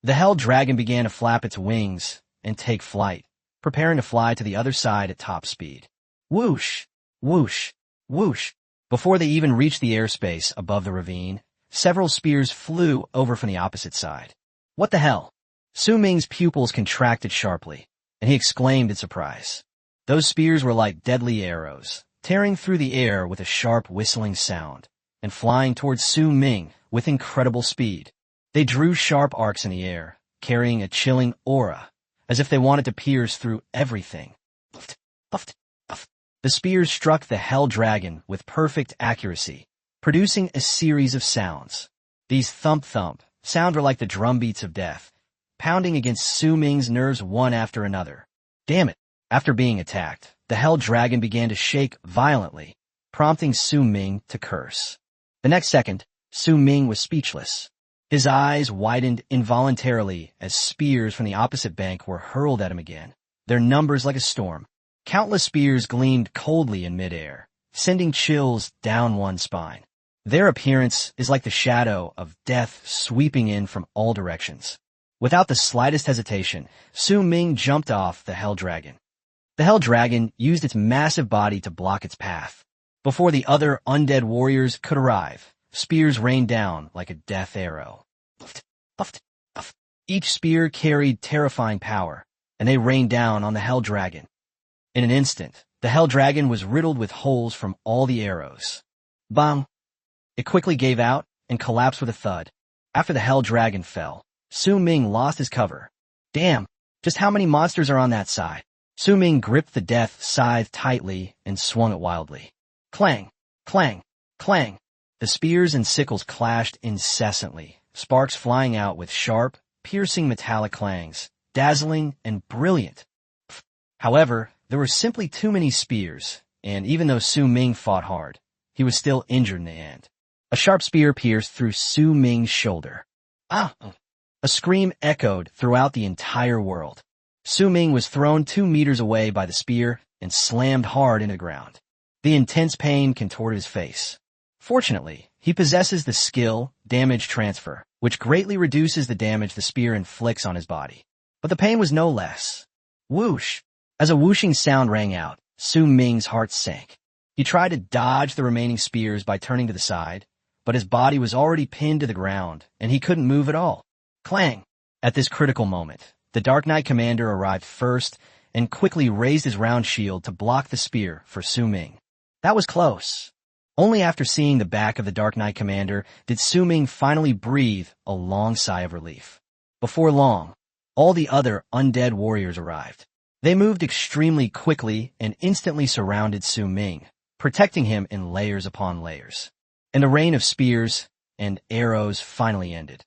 The Hell Dragon began to flap its wings and take flight, preparing to fly to the other side at top speed. Whoosh, whoosh, whoosh. Before they even reached the airspace above the ravine, several spears flew over from the opposite side. What the hell? Su Ming's pupils contracted sharply, and he exclaimed in surprise. Those spears were like deadly arrows, tearing through the air with a sharp whistling sound, and flying towards Su Ming with incredible speed. They drew sharp arcs in the air, carrying a chilling aura, as if they wanted to pierce through everything. Puffed, puffed, puffed. The spears struck the hell dragon with perfect accuracy, producing a series of sounds. These thump-thump sounds were like the drumbeats of death, pounding against Su Ming's nerves one after another. Damn it! After being attacked, the hell dragon began to shake violently, prompting Su Ming to curse. The next second, Su Ming was speechless. His eyes widened involuntarily as spears from the opposite bank were hurled at him again, their numbers like a storm. Countless spears gleamed coldly in midair, sending chills down one's spine. Their appearance is like the shadow of death sweeping in from all directions. Without the slightest hesitation, Su Ming jumped off the hell dragon. The hell dragon used its massive body to block its path. Before the other undead warriors could arrive, spears rained down like a death arrow. Puffed, puffed, puffed. Each spear carried terrifying power, and they rained down on the hell dragon. In an instant, the hell dragon was riddled with holes from all the arrows. Bang! It quickly gave out and collapsed with a thud. After the hell dragon fell, Su Ming lost his cover. Damn, just how many monsters are on that side? Su Ming gripped the death scythe tightly and swung it wildly. Clang, clang, clang. The spears and sickles clashed incessantly, sparks flying out with sharp, piercing metallic clangs, dazzling and brilliant. However, there were simply too many spears, and even though Su Ming fought hard, he was still injured in the end. A sharp spear pierced through Su Ming's shoulder. Ah! A scream echoed throughout the entire world. Su Ming was thrown 2 meters away by the spear and slammed hard into the ground. The intense pain contorted his face. Fortunately, he possesses the skill, damage transfer, which greatly reduces the damage the spear inflicts on his body. But the pain was no less. Whoosh! As a whooshing sound rang out, Su Ming's heart sank. He tried to dodge the remaining spears by turning to the side, but his body was already pinned to the ground, and he couldn't move at all. Clang! At this critical moment, the Dark Knight Commander arrived first and quickly raised his round shield to block the spear for Su Ming. That was close. Only after seeing the back of the Dark Knight Commander did Su Ming finally breathe a long sigh of relief. Before long, all the other undead warriors arrived. They moved extremely quickly and instantly surrounded Su Ming, protecting him in layers upon layers. And the rain of spears and arrows finally ended.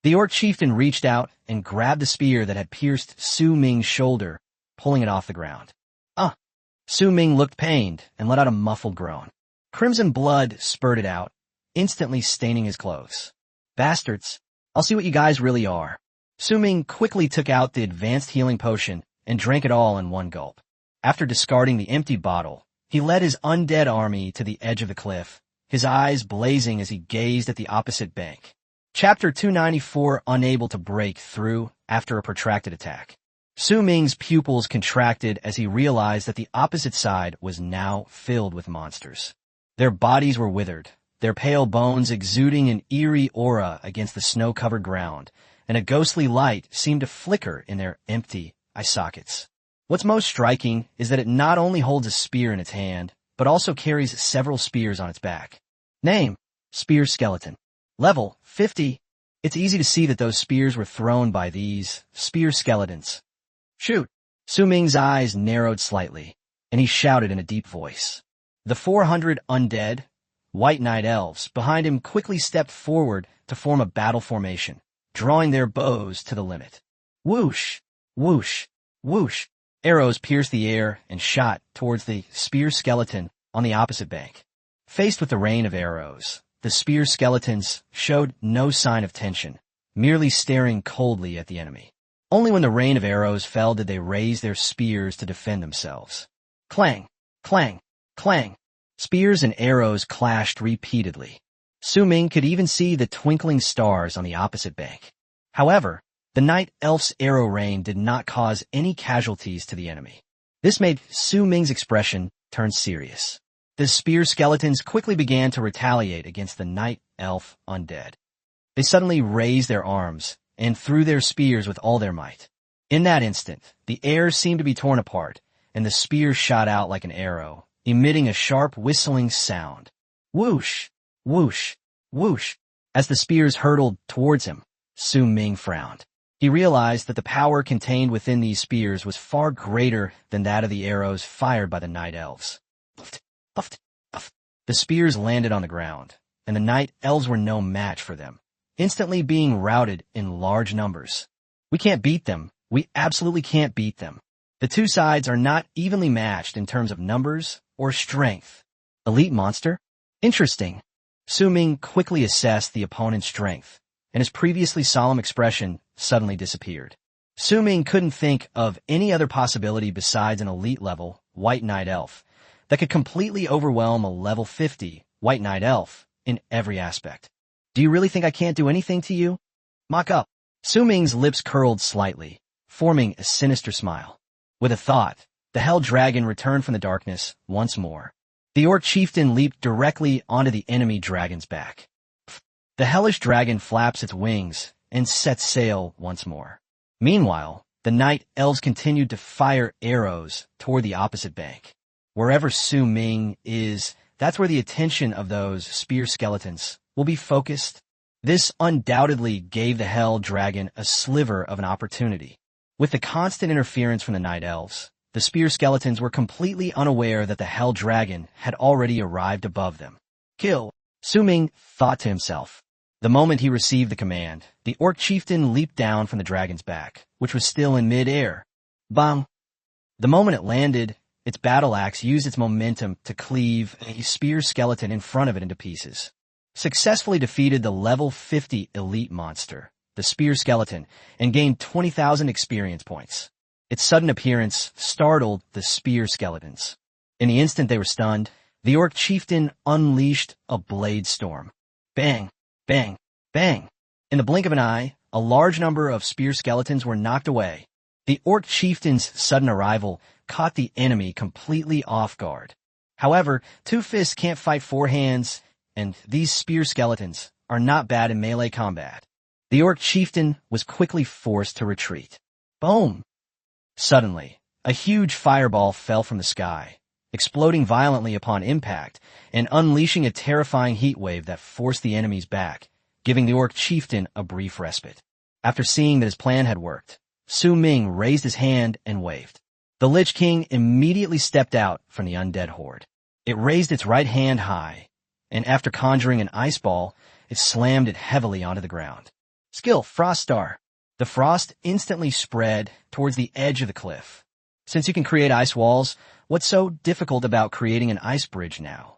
The orc chieftain reached out and grabbed the spear that had pierced Su Ming's shoulder, pulling it off the ground. Su Ming looked pained and let out a muffled groan. Crimson blood spurted out, instantly staining his clothes. Bastards, I'll see what you guys really are. Su Ming quickly took out the advanced healing potion and drank it all in one gulp. After discarding the empty bottle, he led his undead army to the edge of the cliff, his eyes blazing as he gazed at the opposite bank. Chapter 294, unable to break through after a protracted attack. Su Ming's pupils contracted as he realized that the opposite side was now filled with monsters. Their bodies were withered, their pale bones exuding an eerie aura against the snow-covered ground, and a ghostly light seemed to flicker in their empty eye sockets. What's most striking is that it not only holds a spear in its hand, but also carries several spears on its back. Name: Spear Skeleton. Level: 50. It's easy to see that those spears were thrown by these spear skeletons. Shoot! Su Ming's eyes narrowed slightly, and he shouted in a deep voice. The 400 undead, white knight elves behind him quickly stepped forward to form a battle formation, drawing their bows to the limit. Whoosh! Whoosh! Whoosh! Arrows pierced the air and shot towards the spear skeleton on the opposite bank. Faced with the rain of arrows, the spear skeletons showed no sign of tension, merely staring coldly at the enemy. Only when the rain of arrows fell did they raise their spears to defend themselves. Clang! Clang! Clang! Spears and arrows clashed repeatedly. Su Ming could even see the twinkling stars on the opposite bank. However, the night elf's arrow rain did not cause any casualties to the enemy. This made Su Ming's expression turn serious. The spear skeletons quickly began to retaliate against the night elf undead. They suddenly raised their arms and threw their spears with all their might. In that instant, the air seemed to be torn apart, and the spear shot out like an arrow, emitting a sharp whistling sound. Whoosh! Whoosh! Whoosh! As the spears hurtled towards him, Su Ming frowned. He realized that the power contained within these spears was far greater than that of the arrows fired by the night elves. Puffed, puffed, puffed. The spears landed on the ground, and the night elves were no match for them, instantly being routed in large numbers. We can't beat them. We absolutely can't beat them. The two sides are not evenly matched in terms of numbers or strength. Elite monster? Interesting. Su Ming quickly assessed the opponent's strength, and his previously solemn expression suddenly disappeared. Su Ming couldn't think of any other possibility besides an elite-level White Knight Elf that could completely overwhelm a level 50 White Knight Elf in every aspect. Do you really think I can't do anything to you? Mock up. Su Ming's lips curled slightly, forming a sinister smile. With a thought, the Hell Dragon returned from the darkness once more. The Orc Chieftain leaped directly onto the enemy dragon's back. The hellish dragon flaps its wings and sets sail once more. Meanwhile, the night elves continued to fire arrows toward the opposite bank. Wherever Su Ming is, that's where the attention of those spear skeletons will be focused. This undoubtedly gave the Hell Dragon a sliver of an opportunity. With the constant interference from the night elves, the spear skeletons were completely unaware that the Hell Dragon had already arrived above them. Kill, Su Ming thought to himself. The moment he received the command, the Orc Chieftain leaped down from the dragon's back, which was still in mid-air. Bang! The moment it landed, its battle axe used its momentum to cleave a spear skeleton in front of it into pieces. Successfully defeated the level 50 elite monster, the spear skeleton, and gained 20,000 experience points. Its sudden appearance startled the spear skeletons. In the instant they were stunned, the Orc Chieftain unleashed a blade storm. Bang! Bang! Bang! In the blink of an eye, a large number of spear skeletons were knocked away. The Orc Chieftain's sudden arrival caught the enemy completely off guard. However, two fists can't fight four hands, and these spear skeletons are not bad in melee combat. The Orc Chieftain was quickly forced to retreat. Boom! Suddenly, a huge fireball fell from the sky, exploding violently upon impact and unleashing a terrifying heat wave that forced the enemies back, giving the Orc Chieftain a brief respite. After seeing that his plan had worked, Su Ming raised his hand and waved. The Lich King immediately stepped out from the undead horde. It raised its right hand high, and after conjuring an ice ball, it slammed it heavily onto the ground. Skill, Frost Star. The frost instantly spread towards the edge of the cliff. Since you can create ice walls, what's so difficult about creating an ice bridge now?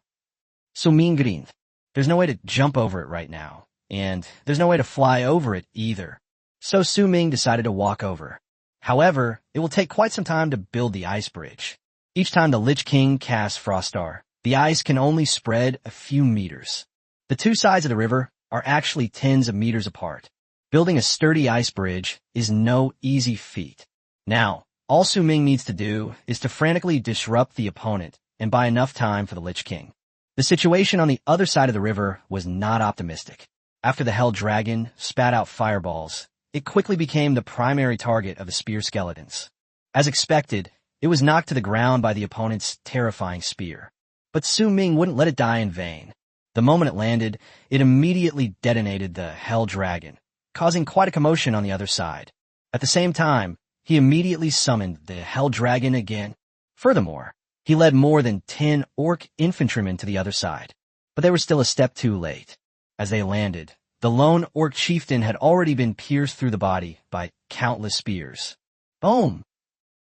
Su Ming grinned. There's no way to jump over it right now, and there's no way to fly over it either. So Su Ming decided to walk over. However, it will take quite some time to build the ice bridge. Each time the Lich King casts Frost Star, the ice can only spread a few meters. The two sides of the river are actually tens of meters apart. Building a sturdy ice bridge is no easy feat. Now, all Su Ming needs to do is to frantically disrupt the opponent and buy enough time for the Lich King. The situation on the other side of the river was not optimistic. After the Hell Dragon spat out fireballs, it quickly became the primary target of the spear skeletons. As expected, it was knocked to the ground by the opponent's terrifying spear. But Su Ming wouldn't let it die in vain. The moment it landed, it immediately detonated the Hell Dragon, causing quite a commotion on the other side. At the same time, he immediately summoned the Hell Dragon again. Furthermore, he led more than 10 orc infantrymen to the other side, but they were still a step too late. As they landed, the lone Orc Chieftain had already been pierced through the body by countless spears. Boom!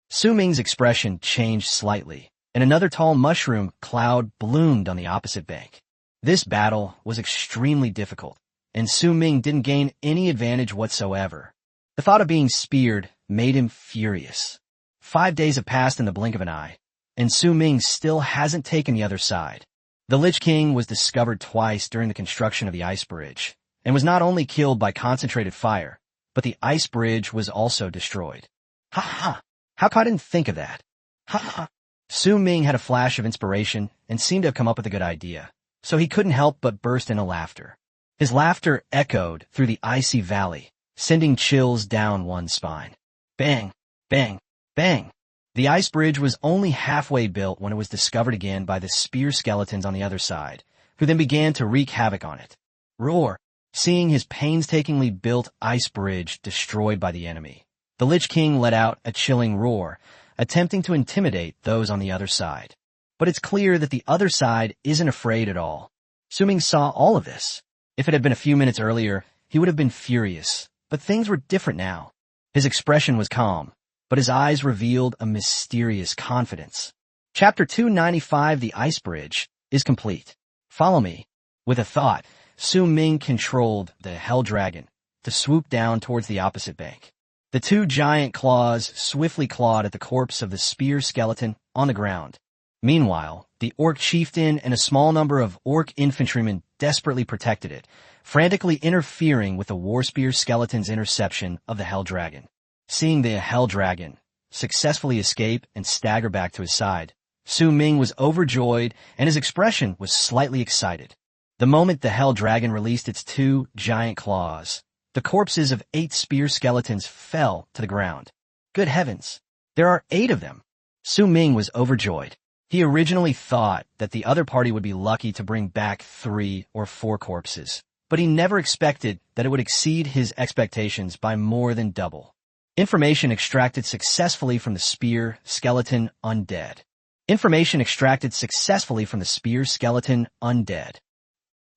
Su Ming's expression changed slightly, and another tall mushroom cloud bloomed on the opposite bank. This battle was extremely difficult, and Su Ming didn't gain any advantage whatsoever. The thought of being speared made him furious. 5 days have passed in the blink of an eye, and Su Ming still hasn't taken the other side. The Lich King was discovered twice during the construction of the ice bridge, and was not only killed by concentrated fire, but the ice bridge was also destroyed. Ha ha! How come I didn't think of that? Ha ha! Su Ming had a flash of inspiration and seemed to have come up with a good idea, so he couldn't help but burst into laughter. His laughter echoed through the icy valley, sending chills down one's spine. Bang! Bang! Bang! The ice bridge was only halfway built when it was discovered again by the spear skeletons on the other side, who then began to wreak havoc on it. Roar! seeing his painstakingly built ice bridge destroyed by the enemy. The Lich King let out a chilling roar, attempting to intimidate those on the other side. But it's clear that the other side isn't afraid at all. Su Ming saw all of this. If it had been a few minutes earlier, he would have been furious, but things were different now. His expression was calm, but his eyes revealed a mysterious confidence. Chapter 295, The Ice Bridge, is complete. Follow me. With a thought, Su Ming controlled the Hell Dragon to swoop down towards the opposite bank. The two giant claws swiftly clawed at the corpse of the spear skeleton on the ground. Meanwhile, the orc chieftain and a small number of orc infantrymen desperately protected it, frantically interfering with the war spear skeleton's interception of the Hell Dragon. Seeing the Hell Dragon successfully escape and stagger back to his side, Su Ming was overjoyed and his expression was slightly excited. The moment the Hell Dragon released its two giant claws, the corpses of 8 spear skeletons fell to the ground. Good heavens! There are 8 of them! Su Ming was overjoyed. He originally thought that the other party would be lucky to bring back 3 or 4 corpses, but he never expected that it would exceed his expectations by more than double. Information extracted successfully from the spear skeleton Undead. Information extracted successfully from the spear skeleton Undead.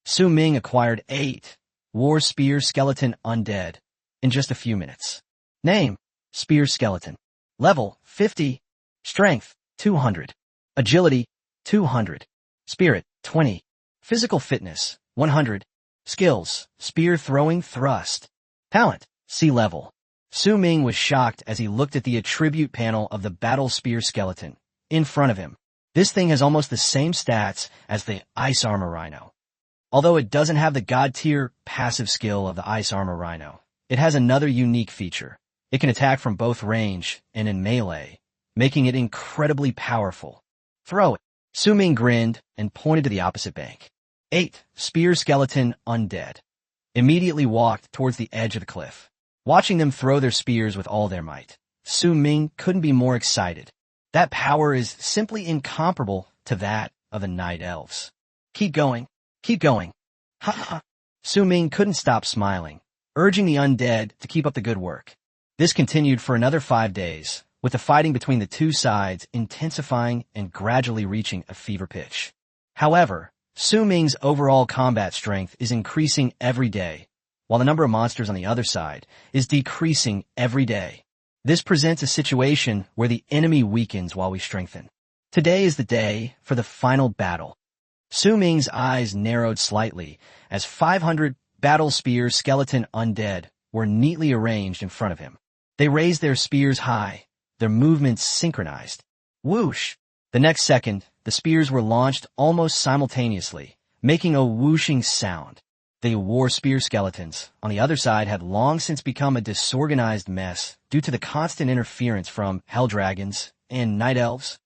Su Ming acquired 8 war spear skeleton Undead in just a few minutes. Name: Spear Skeleton. Level: 50. Strength: 200. Agility: 200. Spirit: 20. Physical fitness: 100. Skills: Spear Throwing Thrust. Talent: C level. Su Ming was shocked as he looked at the attribute panel of the battle spear skeleton in front of him. This thing has almost the same stats as the Ice Armor Rhino. Although it doesn't have the god-tier passive skill of the Ice Armor Rhino, it has another unique feature. It can attack from both range and in melee, making it incredibly powerful. Throw it. Su Ming grinned and pointed to the opposite bank. 8 Spear Skeleton Undead immediately walked towards the edge of the cliff. Watching them throw their spears with all their might, Su Ming couldn't be more excited. That power is simply incomparable to that of the Night Elves. Keep going. Keep going. Ha ha. Su Ming couldn't stop smiling, urging the undead to keep up the good work. This continued for another 5 days, with the fighting between the two sides intensifying and gradually reaching a fever pitch. However, Su Ming's overall combat strength is increasing every day, while the number of monsters on the other side is decreasing every day. This presents a situation where the enemy weakens while we strengthen. Today is the day for the final battle. Su Ming's eyes narrowed slightly as 500 battle spear skeleton undead were neatly arranged in front of him. They raised their spears high, their movements synchronized. Whoosh! The next second, the spears were launched almost simultaneously, making a whooshing sound. The war spear skeletons on the other side had long since become a disorganized mess due to the constant interference from hell dragons and night elves.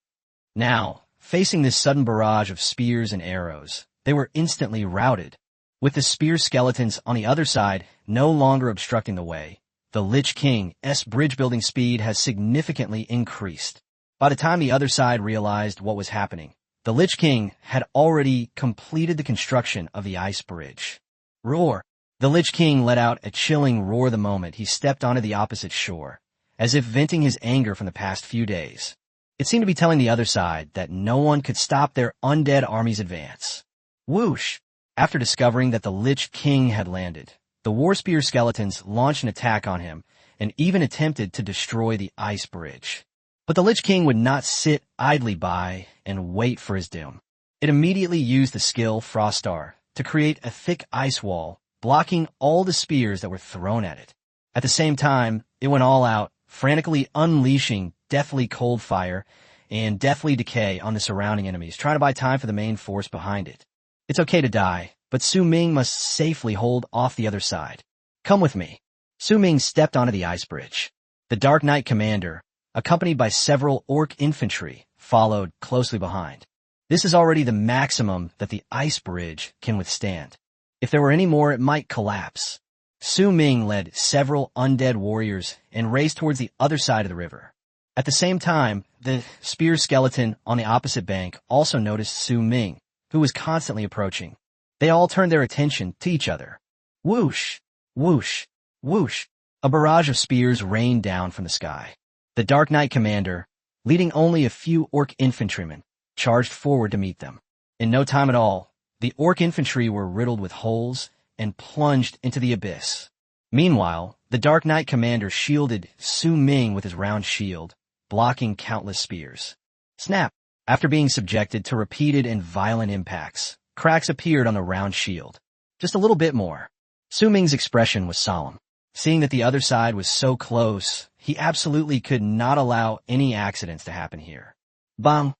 Now, facing this sudden barrage of spears and arrows, they were instantly routed. With the spear skeletons on the other side no longer obstructing the way, the Lich King's bridge-building speed has significantly increased. By the time the other side realized what was happening, the Lich King had already completed the construction of the ice bridge. Roar! The Lich King let out a chilling roar the moment he stepped onto the opposite shore, as if venting his anger from the past few days. It seemed to be telling the other side that no one could stop their undead army's advance. Whoosh! After discovering that the Lich King had landed, the war spear skeletons launched an attack on him and even attempted to destroy the ice bridge. But the Lich King would not sit idly by and wait for his doom. It immediately used the skill Froststar to create a thick ice wall, blocking all the spears that were thrown at it. At the same time, it went all out, frantically unleashing deathly cold fire and deathly decay on the surrounding enemies, trying to buy time for the main force behind it. It's okay to die, but Su Ming must safely hold off the other side. Come with me. Su Ming stepped onto the ice bridge. The Dark Knight commander, accompanied by several orc infantry, followed closely behind. This is already the maximum that the ice bridge can withstand. If there were any more, it might collapse. Su Ming led several undead warriors and raced towards the other side of the river. At the same time, the spear skeleton on the opposite bank also noticed Su Ming, who was constantly approaching. They all turned their attention to each other. Whoosh! Whoosh! Whoosh! A barrage of spears rained down from the sky. The Dark Knight commander, leading only a few orc infantrymen, charged forward to meet them. In no time at all, the orc infantry were riddled with holes and plunged into the abyss. Meanwhile, the Dark Knight commander shielded Su Ming with his round shield, blocking countless spears. Snap! After being subjected to repeated and violent impacts, cracks appeared on the round shield. Just a little bit more. Su Ming's expression was solemn. Seeing that the other side was so close, he absolutely could not allow any accidents to happen here. Bang!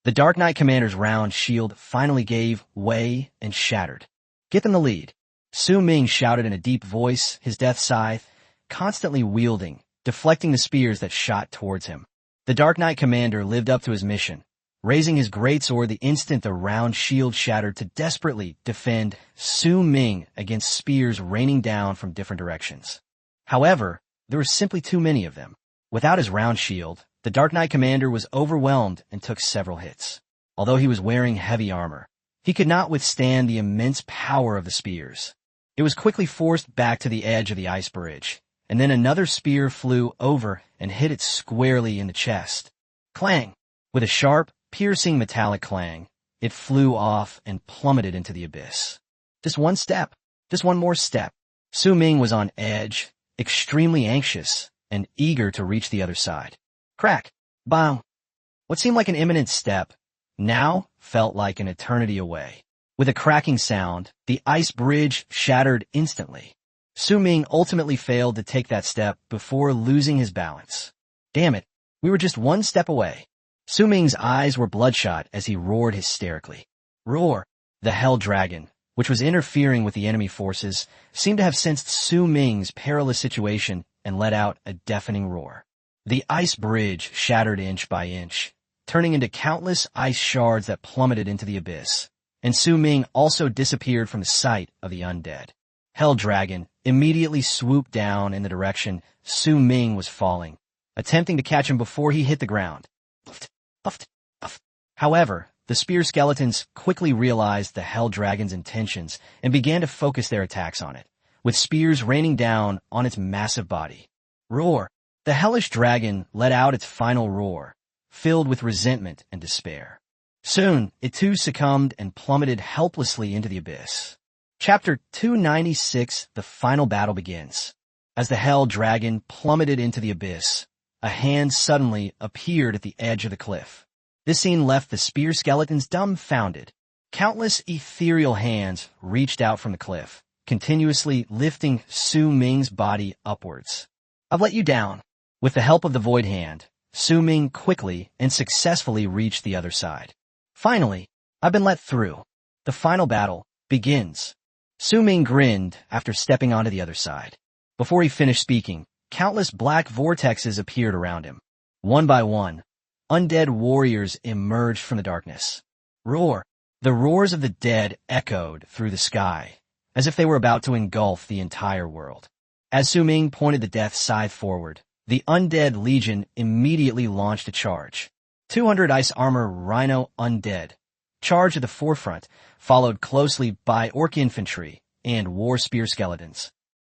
The Dark Knight commander's round shield finally gave way and shattered. Get them the lead. Su Ming shouted in a deep voice, his death scythe constantly wielding, deflecting the spears that shot towards him. The Dark Knight commander lived up to his mission, raising his greatsword the instant the round shield shattered to desperately defend Su Ming against spears raining down from different directions. However, there were simply too many of them. Without his round shield, the Dark Knight commander was overwhelmed and took several hits. Although he was wearing heavy armor, he could not withstand the immense power of the spears. It was quickly forced back to the edge of the ice bridge, and then another spear flew over and hit it squarely in the chest. Clang! With a sharp, piercing metallic clang, it flew off and plummeted into the abyss. Just one step. Just one more step. Su Ming was on edge, extremely anxious, and eager to reach the other side. Crack! Bang! What seemed like an imminent step now felt like an eternity away. With a cracking sound, the ice bridge shattered instantly. Su Ming ultimately failed to take that step before losing his balance. Damn it, we were just one step away. Su Ming's eyes were bloodshot as he roared hysterically. Roar! The Hell Dragon, which was interfering with the enemy forces, seemed to have sensed Su Ming's perilous situation and let out a deafening roar. The ice bridge shattered inch by inch, turning into countless ice shards that plummeted into the abyss, and Su Ming also disappeared from the sight of the undead. Hell Dragon immediately swooped down in the direction Su Ming was falling, attempting to catch him before he hit the ground. However, the spear skeletons quickly realized the Hell Dragon's intentions and began to focus their attacks on it, with spears raining down on its massive body. Roar! The hellish dragon let out its final roar, filled with resentment and despair. Soon, it too succumbed and plummeted helplessly into the abyss. Chapter 296, the final battle begins. As the Hell Dragon plummeted into the abyss, a hand suddenly appeared at the edge of the cliff. This scene left the spear skeletons dumbfounded. Countless ethereal hands reached out from the cliff, continuously lifting Su Ming's body upwards. I've let you down. With the help of the Void Hand, Su Ming quickly and successfully reached the other side. Finally, I've been let through. The final battle begins. Su Ming grinned after stepping onto the other side. Before he finished speaking, countless black vortexes appeared around him. One by one, undead warriors emerged from the darkness. Roar! The roars of the dead echoed through the sky, as if they were about to engulf the entire world. As Su Ming pointed the death scythe forward, the Undead Legion immediately launched a charge. 200 ice armor Rhino Undead charged at the forefront, followed closely by orc infantry and war spear skeletons.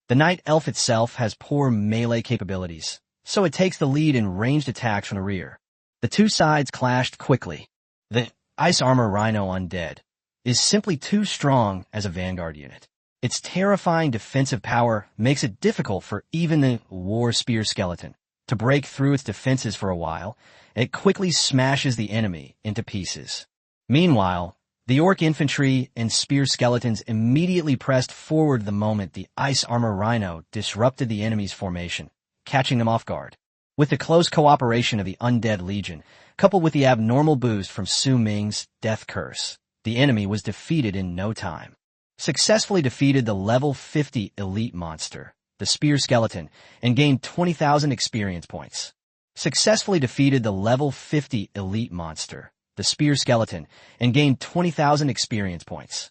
The Night Elf itself has poor melee capabilities, so it takes the lead in ranged attacks from the rear. The two sides clashed quickly. The Ice Armor Rhino Undead is simply too strong as a vanguard unit. Its terrifying defensive power makes it difficult for even the War Spear Skeleton to break through its defenses for a while. It quickly smashes the enemy into pieces. Meanwhile, the Orc Infantry and Spear Skeletons immediately pressed forward the moment the Ice Armor Rhino disrupted the enemy's formation, catching them off guard. With the close cooperation of the Undead Legion, coupled with the abnormal boost from Su Ming's Death Curse, the enemy was defeated in no time. Successfully defeated the level 50 elite monster, the Spear Skeleton, and gained 20,000 experience points. Successfully defeated the level 50 elite monster, the Spear Skeleton, and gained 20,000 experience points.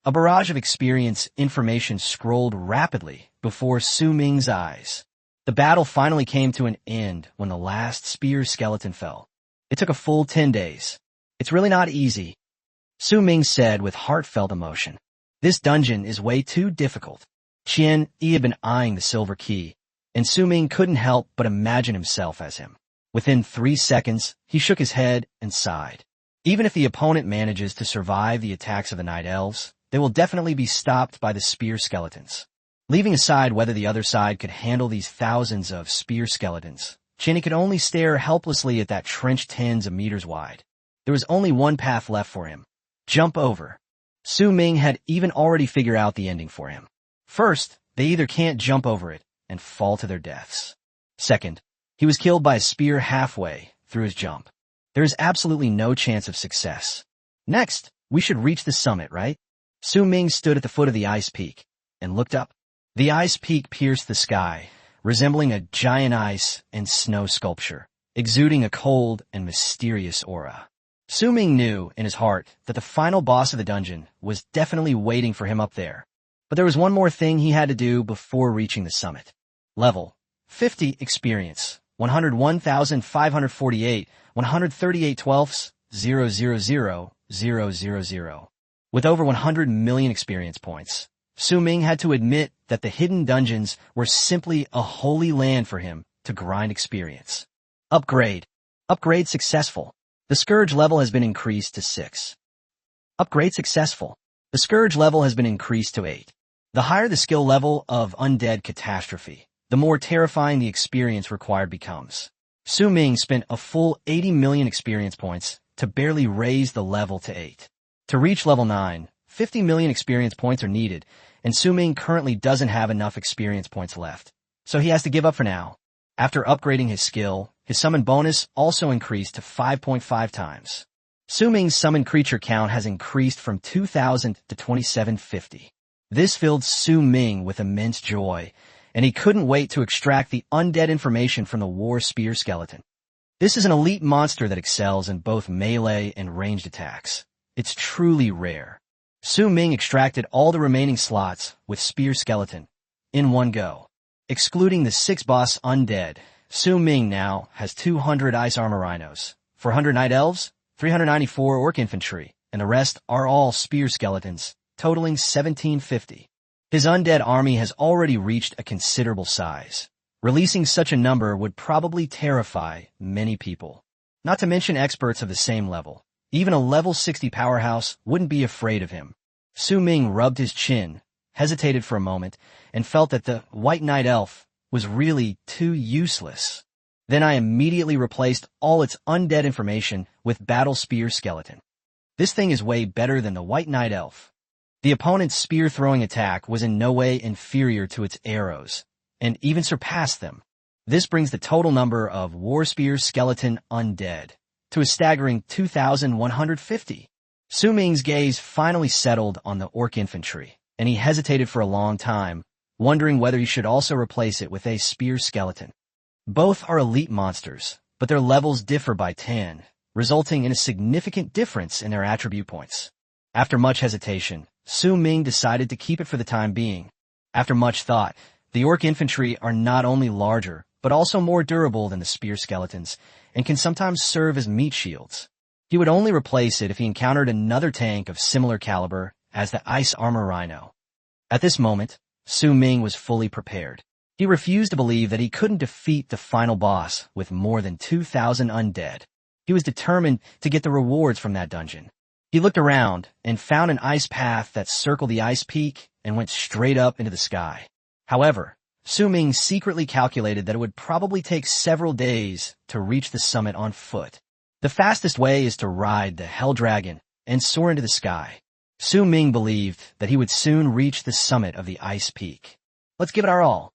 A barrage of experience information scrolled rapidly before Su Ming's eyes. The battle finally came to an end when the last Spear Skeleton fell. It took a full 10 days. It's really not easy, Su Ming said with heartfelt emotion. This dungeon is way too difficult. He had been eyeing the silver key, and Su Ming couldn't help but imagine himself as him. Within 3 seconds, he shook his head and sighed. Even if the opponent manages to survive the attacks of the Night Elves, they will definitely be stopped by the spear skeletons. Leaving aside whether the other side could handle these thousands of spear skeletons, Chinny could only stare helplessly at that trench tens of meters wide. There was only one path left for him. Jump over. Su Ming had even already figured out the ending for him. First, they either can't jump over it and fall to their deaths. Second, he was killed by a spear halfway through his jump. There is absolutely no chance of success. Next, we should reach the summit, right? Su Ming stood at the foot of the ice peak and looked up. The ice peak pierced the sky, resembling a giant ice and snow sculpture, exuding a cold and mysterious aura. Su Ming knew in his heart that the final boss of the dungeon was definitely waiting for him up there. But there was one more thing he had to do before reaching the summit. Level 50 experience, 101,548, 138 twelfths, 000,000. With over 100 million experience points, Su Ming had to admit that the hidden dungeons were simply a holy land for him to grind experience. Upgrade. Upgrade successful. The Scourge level has been increased to 6. Upgrade successful. The Scourge level has been increased to 8. The higher the skill level of Undead Catastrophe, the more terrifying the experience required becomes. Su Ming spent a full 80 million experience points to barely raise the level to 8. To reach level 9, 50 million experience points are needed, and Su Ming currently doesn't have enough experience points left, so he has to give up for now. After upgrading his skill, his summon bonus also increased to 5.5 times. Su Ming's summon creature count has increased from 2,000 to 2,750. This filled Su Ming with immense joy, and he couldn't wait to extract the undead information from the war spear skeleton. This is an elite monster that excels in both melee and ranged attacks. It's truly rare. Su Ming extracted all the remaining slots with spear skeleton in one go. Excluding the 6 boss undead, Su Ming now has 200 ice armor rhinos, 400 night elves, 394 orc infantry, and the rest are all spear skeletons, totaling 1,750. His undead army has already reached a considerable size. Releasing such a number would probably terrify many people. Not to mention experts of the same level. Even a level 60 powerhouse wouldn't be afraid of him. Su Ming rubbed his chin, hesitated for a moment, and felt that the White Knight Elf was really too useless. Then I immediately replaced all its undead information with Battle Spear Skeleton. This thing is way better than the White Knight Elf. The opponent's spear-throwing attack was in no way inferior to its arrows, and even surpassed them. This brings the total number of War Spear Skeleton Undead to a staggering 2,150. Su Ming's gaze finally settled on the orc infantry, and he hesitated for a long time, wondering whether he should also replace it with a spear skeleton. Both are elite monsters, but their levels differ by 10, resulting in a significant difference in their attribute points. After much hesitation, Su Ming decided to keep it for the time being. After much thought, the orc infantry are not only larger, but also more durable than the spear skeletons, and can sometimes serve as meat shields. He would only replace it if he encountered another tank of similar caliber as the ice armor rhino. At this moment, Su Ming was fully prepared. He refused to believe that he couldn't defeat the final boss with more than 2,000 undead. He was determined to get the rewards from that dungeon. He looked around and found an ice path that circled the ice peak and went straight up into the sky. However, Su Ming secretly calculated that it would probably take several days to reach the summit on foot. The fastest way is to ride the Hell Dragon and soar into the sky. Su Ming believed that he would soon reach the summit of the ice peak. Let's give it our all.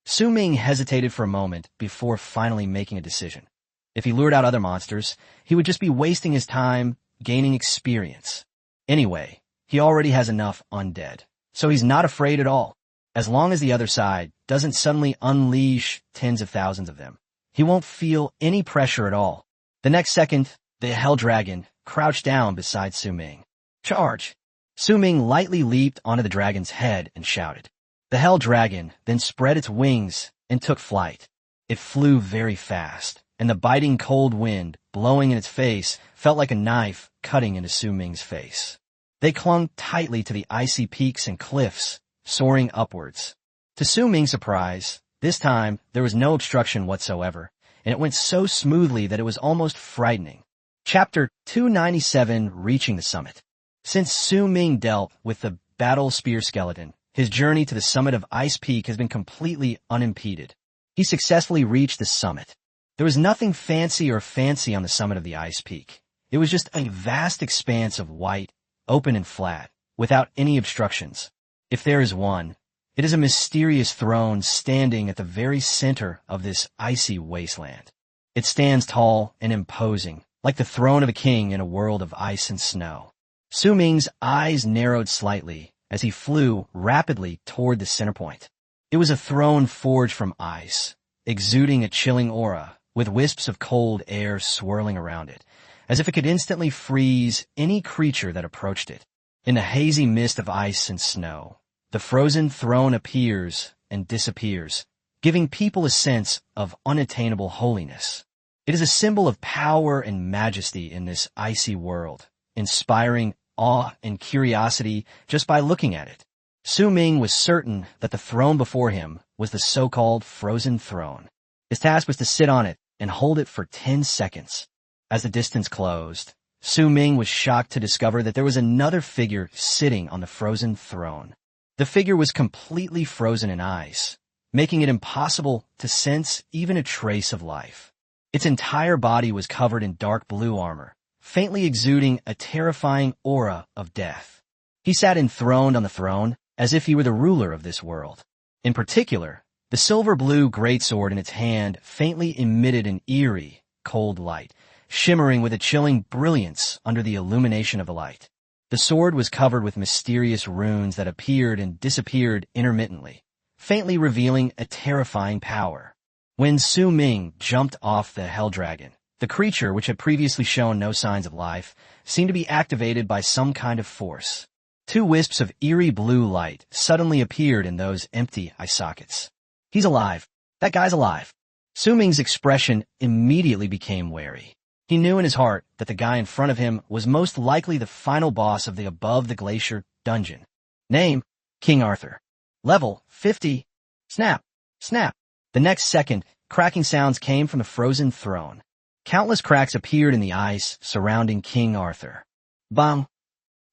Su Ming hesitated for a moment before finally making a decision. If he lured out other monsters, he would just be wasting his time gaining experience. Anyway, he already has enough undead, so he's not afraid at all. As long as the other side doesn't suddenly unleash tens of thousands of them, he won't feel any pressure at all. The next second, the Hell Dragon crouched down beside Su Ming. Charge! Su Ming lightly leaped onto the dragon's head and shouted. The Hell Dragon then spread its wings and took flight. It flew very fast, and the biting cold wind blowing in its face felt like a knife cutting into Su Ming's face. They clung tightly to the icy peaks and cliffs, soaring upwards. To Su Ming's surprise, this time there was no obstruction whatsoever, and it went so smoothly that it was almost frightening. Chapter 297, Reaching the Summit. Since Su Ming dealt with the battle spear skeleton, his journey to the summit of Ice Peak has been completely unimpeded. He successfully reached the summit. There was nothing fancy on the summit of the Ice Peak. It was just a vast expanse of white, open and flat, without any obstructions. If there is one, it is a mysterious throne standing at the very center of this icy wasteland. It stands tall and imposing, like the throne of a king in a world of ice and snow. Su Ming's eyes narrowed slightly as he flew rapidly toward the center point. It was a throne forged from ice, exuding a chilling aura, with wisps of cold air swirling around it, as if it could instantly freeze any creature that approached it. In the hazy mist of ice and snow, the frozen throne appears and disappears, giving people a sense of unattainable holiness. It is a symbol of power and majesty in this icy world, inspiring awe and curiosity just by looking at it. Su Ming was certain that the throne before him was the so-called frozen throne. His task was to sit on it and hold it for 10 seconds. As the distance closed, Su Ming was shocked to discover that there was another figure sitting on the frozen throne. The figure was completely frozen in ice, making it impossible to sense even a trace of life. Its entire body was covered in dark blue armor, faintly exuding a terrifying aura of death. He sat enthroned on the throne as if he were the ruler of this world. In particular, the silver-blue greatsword in its hand faintly emitted an eerie, cold light, shimmering with a chilling brilliance under the illumination of the light. The sword was covered with mysterious runes that appeared and disappeared intermittently, faintly revealing a terrifying power. When Su Ming jumped off the Hell Dragon, the creature, which had previously shown no signs of life, seemed to be activated by some kind of force. 2 wisps of eerie blue light suddenly appeared in those empty eye sockets. He's alive. That guy's alive. Su Ming's expression immediately became wary. He knew in his heart that the guy in front of him was most likely the final boss of the Above the Glacier dungeon. Name, King Arthur. Level, 50. Snap, snap. The next second, cracking sounds came from the frozen throne. Countless cracks appeared in the ice surrounding King Arthur. Bang!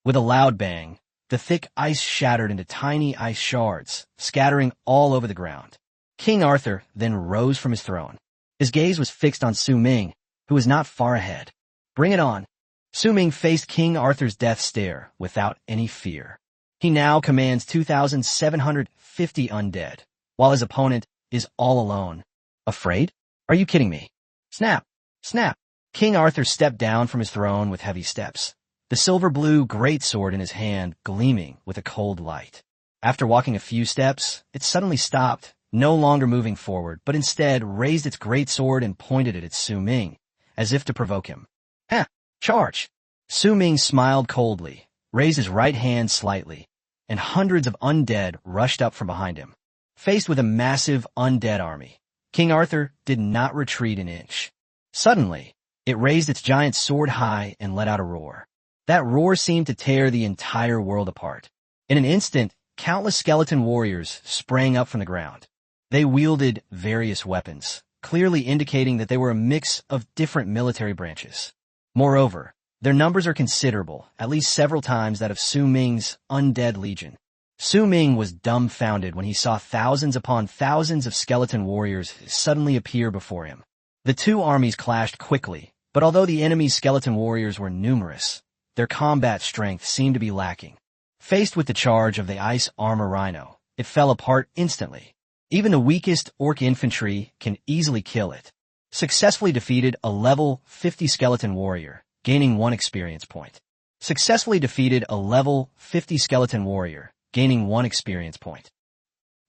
With a loud bang, the thick ice shattered into tiny ice shards, scattering all over the ground. King Arthur then rose from his throne. His gaze was fixed on Su Ming, who was not far ahead. Bring it on. Su Ming faced King Arthur's death stare without any fear. He now commands 2,750 undead, while his opponent is all alone. Afraid? Are you kidding me? Snap! Snap! King Arthur stepped down from his throne with heavy steps, the silver-blue greatsword in his hand gleaming with a cold light. After walking a few steps, it suddenly stopped, no longer moving forward, but instead raised its greatsword and pointed it at Su Ming, as if to provoke him. Ha! Charge! Su Ming smiled coldly, raised his right hand slightly, and hundreds of undead rushed up from behind him. Faced with a massive undead army, King Arthur did not retreat an inch. Suddenly, it raised its giant sword high and let out a roar. That roar seemed to tear the entire world apart. In an instant, countless skeleton warriors sprang up from the ground. They wielded various weapons, clearly indicating that they were a mix of different military branches. Moreover, their numbers are considerable, at least several times that of Su Ming's undead legion. Su Ming was dumbfounded when he saw thousands upon thousands of skeleton warriors suddenly appear before him. The 2 armies clashed quickly, but although the enemy's skeleton warriors were numerous, their combat strength seemed to be lacking. Faced with the charge of the ice armor rhino, it fell apart instantly. Even the weakest orc infantry can easily kill it. Successfully defeated a level 50 skeleton warrior, gaining 1 experience point. Successfully defeated a level 50 skeleton warrior, gaining 1 experience point.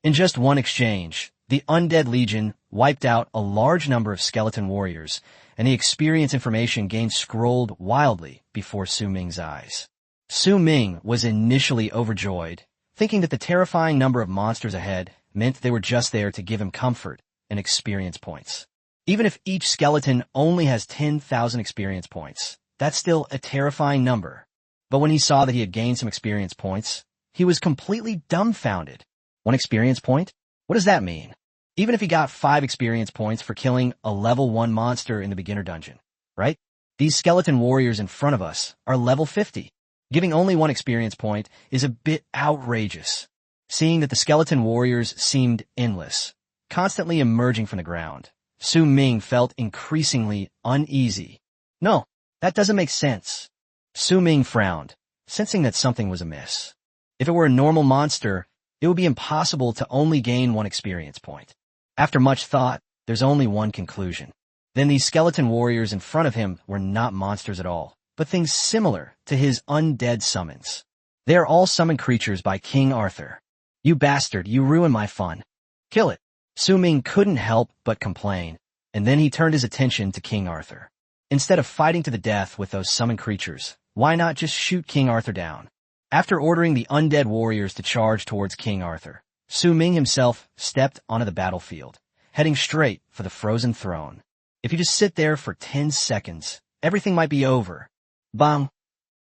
In just 1 exchange, the Undead Legion wiped out a large number of skeleton warriors, and the experience information gained scrolled wildly before Su Ming's eyes. Su Ming was initially overjoyed, thinking that the terrifying number of monsters ahead meant they were just there to give him comfort and experience points. Even if each skeleton only has 10,000 experience points, that's still a terrifying number. But when he saw that he had gained some experience points, he was completely dumbfounded. 1 experience point? What does that mean? Even if he got 5 experience points for killing a level 1 monster in the beginner dungeon, right? These skeleton warriors in front of us are level 50. Giving only 1 experience point is a bit outrageous. Seeing that the skeleton warriors seemed endless, constantly emerging from the ground, Su Ming felt increasingly uneasy. No, that doesn't make sense. Su Ming frowned, sensing that something was amiss. If it were a normal monster, it would be impossible to only gain 1 experience point. After much thought, there's only one conclusion. Then these skeleton warriors in front of him were not monsters at all, but things similar to his undead summons. They are all summoned creatures by King Arthur. You bastard, you ruined my fun. Kill it. Su Ming couldn't help but complain, and then he turned his attention to King Arthur. Instead of fighting to the death with those summoned creatures, why not just shoot King Arthur down? After ordering the undead warriors to charge towards King Arthur, Su Ming himself stepped onto the battlefield, heading straight for the frozen throne. If you just sit there for 10 seconds, everything might be over. Bang!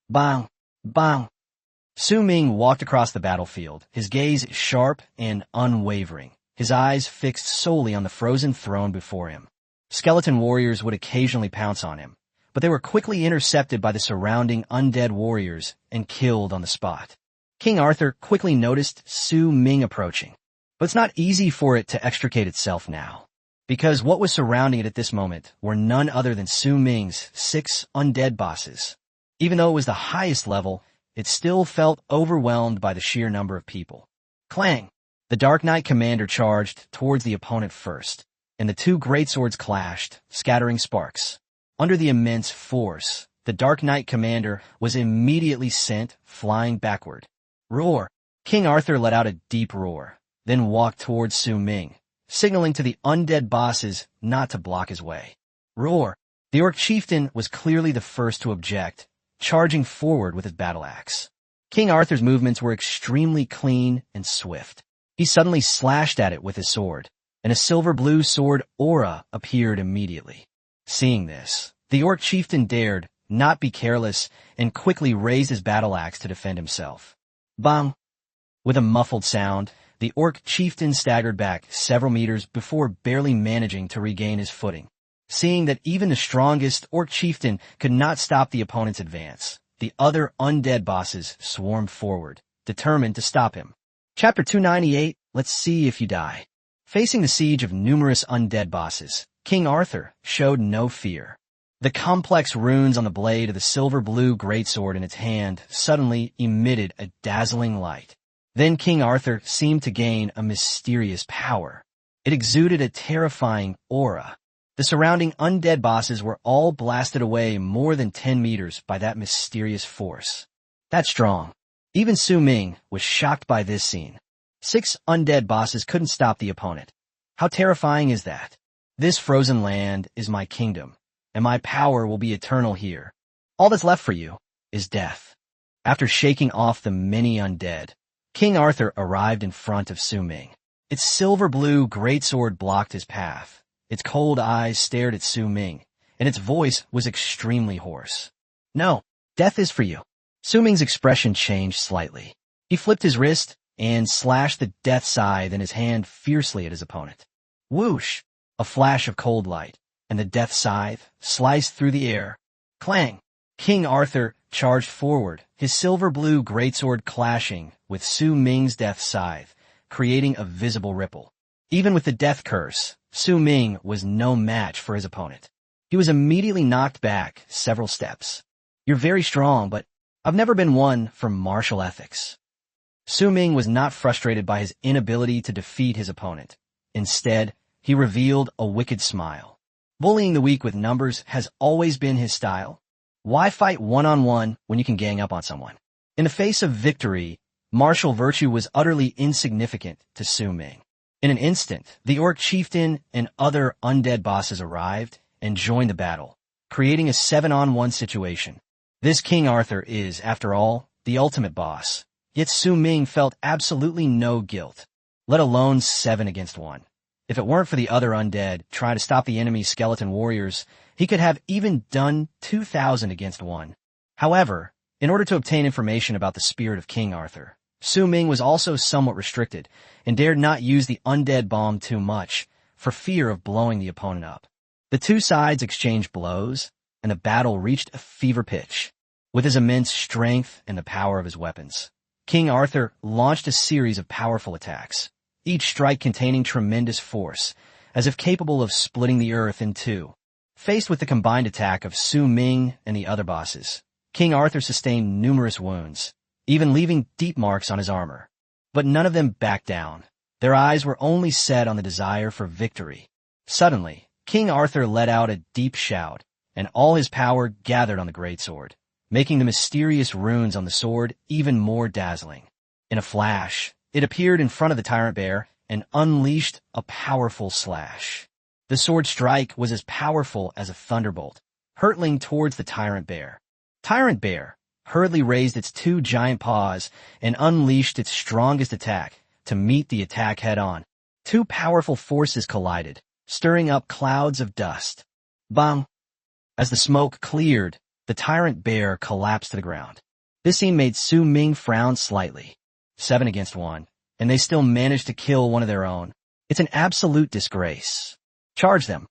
Bang! Bang! Su Ming walked across the battlefield, his gaze sharp and unwavering, his eyes fixed solely on the frozen throne before him. Skeleton warriors would occasionally pounce on him, but they were quickly intercepted by the surrounding undead warriors and killed on the spot. King Arthur quickly noticed Su Ming approaching, but it's not easy for it to extricate itself now, because what was surrounding it at this moment were none other than Su Ming's 6 undead bosses. Even though it was the highest level, it still felt overwhelmed by the sheer number of people. Clang! The Dark Knight commander charged towards the opponent first, and the 2 greatswords clashed, scattering sparks. Under the immense force, the Dark Knight commander was immediately sent flying backward. Roar! King Arthur let out a deep roar, then walked towards Su Ming, signaling to the undead bosses not to block his way. Roar! The orc chieftain was clearly the first to object, charging forward with his battle axe. King Arthur's movements were extremely clean and swift. He suddenly slashed at it with his sword, and a silver-blue sword aura appeared immediately. Seeing this, the orc chieftain dared not be careless and quickly raised his battle axe to defend himself. Bang! With a muffled sound, the orc chieftain staggered back several meters before barely managing to regain his footing. Seeing that even the strongest orc chieftain could not stop the opponent's advance, the other undead bosses swarmed forward, determined to stop him. Chapter 298, Let's See If You Die. Facing the siege of numerous undead bosses, King Arthur showed no fear. The complex runes on the blade of the silver-blue greatsword in its hand suddenly emitted a dazzling light. Then King Arthur seemed to gain a mysterious power. It exuded a terrifying aura. The surrounding undead bosses were all blasted away more than 10 meters by that mysterious force. That's strong. Even Su Ming was shocked by this scene. 6 undead bosses couldn't stop the opponent. How terrifying is that? This frozen land is my kingdom, and my power will be eternal here. All that's left for you is death. After shaking off the many undead, King Arthur arrived in front of Su Ming. Its silver-blue greatsword blocked his path. Its cold eyes stared at Su Ming, and its voice was extremely hoarse. No, death is for you. Su Ming's expression changed slightly. He flipped his wrist and slashed the death scythe in his hand fiercely at his opponent. Whoosh! A flash of cold light, and the death scythe sliced through the air. Clang! King Arthur charged forward, his silver-blue greatsword clashing with Su Ming's death scythe, creating a visible ripple. Even with the death curse, Su Ming was no match for his opponent. He was immediately knocked back several steps. You're very strong, but I've never been one for martial ethics. Su Ming was not frustrated by his inability to defeat his opponent. Instead, he revealed a wicked smile. Bullying the weak with numbers has always been his style. Why fight one-on-one when you can gang up on someone? In the face of victory, martial virtue was utterly insignificant to Su Ming. In an instant, the orc chieftain and other undead bosses arrived and joined the battle, creating a 7-on-1 situation. This King Arthur is, after all, the ultimate boss. Yet Su Ming felt absolutely no guilt, let alone 7 against 1. If it weren't for the other undead trying to stop the enemy's skeleton warriors, he could have even done 2,000 against 1. However, In order to obtain information about the spirit of King Arthur, Su Ming was also somewhat restricted and dared not use the undead bomb too much for fear of blowing the opponent up. The two sides exchanged blows, and the battle reached a fever pitch. With his immense strength and the power of his weapons, King Arthur launched a series of powerful attacks, each strike containing tremendous force, as if capable of splitting the earth in two. Faced with the combined attack of Su Ming and the other bosses, King Arthur sustained numerous wounds, even leaving deep marks on his armor. But none of them backed down. Their eyes were only set on the desire for victory. Suddenly, King Arthur let out a deep shout, and all his power gathered on the greatsword, making the mysterious runes on the sword even more dazzling. In a flash, it appeared in front of the tyrant bear and unleashed a powerful slash. The sword strike was as powerful as a thunderbolt, hurtling towards the tyrant bear. Tyrant bear hurriedly raised its two giant paws and unleashed its strongest attack to meet the attack head-on. Two powerful forces collided, stirring up clouds of dust. Bang! As the smoke cleared, the tyrant bear collapsed to the ground. This scene made Su Ming frown slightly. 7 against 1, and they still managed to kill one of their own. It's an absolute disgrace. Charge them.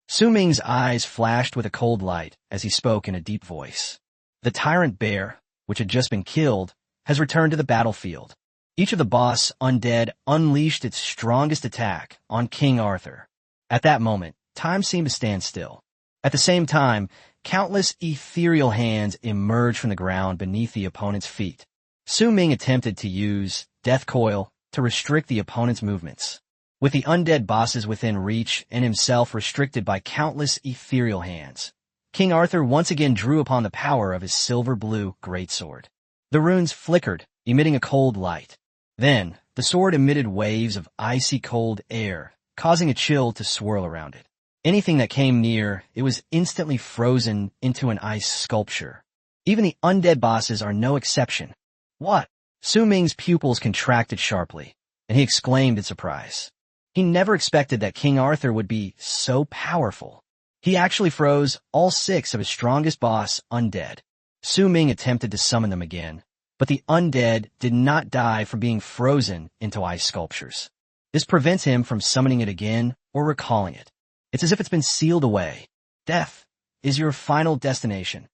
Su Ming's eyes flashed with a cold light as he spoke in a deep voice. The tyrant bear, which had just been killed, has returned to the battlefield. Each of the boss undead unleashed its strongest attack on King Arthur. At that moment, time seemed to stand still. At the same time, countless ethereal hands emerged from the ground beneath the opponent's feet. Su Ming attempted to use Death Coil to restrict the opponent's movements. With the undead bosses within reach and himself restricted by countless ethereal hands, King Arthur once again drew upon the power of his silver-blue greatsword. The runes flickered, emitting a cold light. Then, the sword emitted waves of icy cold air, causing a chill to swirl around it. Anything that came near, it was instantly frozen into an ice sculpture. Even the undead bosses are no exception. What? Su Ming's pupils contracted sharply, and he exclaimed in surprise. He never expected that King Arthur would be so powerful. He actually froze all 6 of his strongest boss undead. Su Ming attempted to summon them again, but the undead did not die from being frozen into ice sculptures. This prevents him from summoning it again or recalling it. It's as if it's been sealed away. Death is your final destination.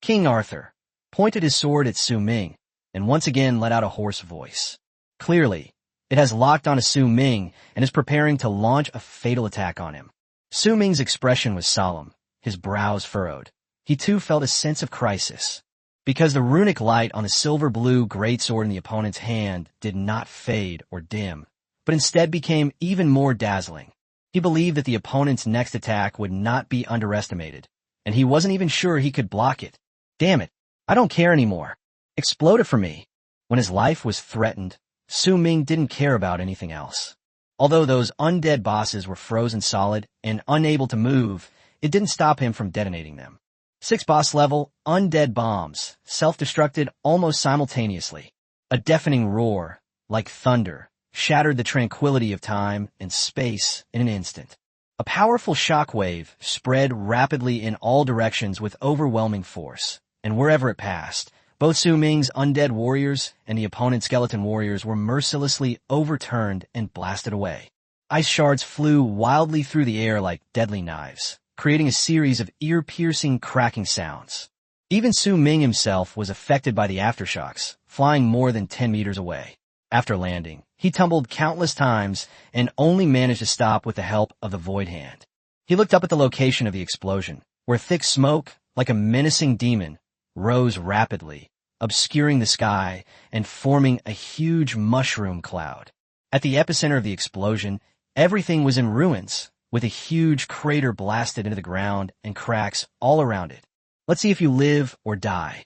King Arthur pointed his sword at Su Ming and once again let out a hoarse voice. Clearly, it has locked onto Su Ming and is preparing to launch a fatal attack on him. Su Ming's expression was solemn, his brows furrowed. He too felt a sense of crisis. Because the runic light on the silver-blue greatsword in the opponent's hand did not fade or dim, but instead became even more dazzling. He believed that the opponent's next attack would not be underestimated, and he wasn't even sure he could block it. Damn it, I don't care anymore. Explode it for me. When his life was threatened, Su Ming didn't care about anything else. Although those undead bosses were frozen solid and unable to move, it didn't stop him from detonating them. 6 boss-level, undead bombs, self-destructed almost simultaneously. A deafening roar, like thunder, shattered the tranquility of time and space in an instant. A powerful shockwave spread rapidly in all directions with overwhelming force, and wherever it passed, both Su Ming's undead warriors and the opponent's skeleton warriors were mercilessly overturned and blasted away. Ice shards flew wildly through the air like deadly knives, creating a series of ear-piercing cracking sounds. Even Su Ming himself was affected by the aftershocks, flying more than 10 meters away. After landing, he tumbled countless times and only managed to stop with the help of the Void Hand. He looked up at the location of the explosion, where thick smoke, like a menacing demon, rose rapidly, obscuring the sky and forming a huge mushroom cloud. At the epicenter of the explosion, everything was in ruins, with a huge crater blasted into the ground and cracks all around it. Let's see if you live or die.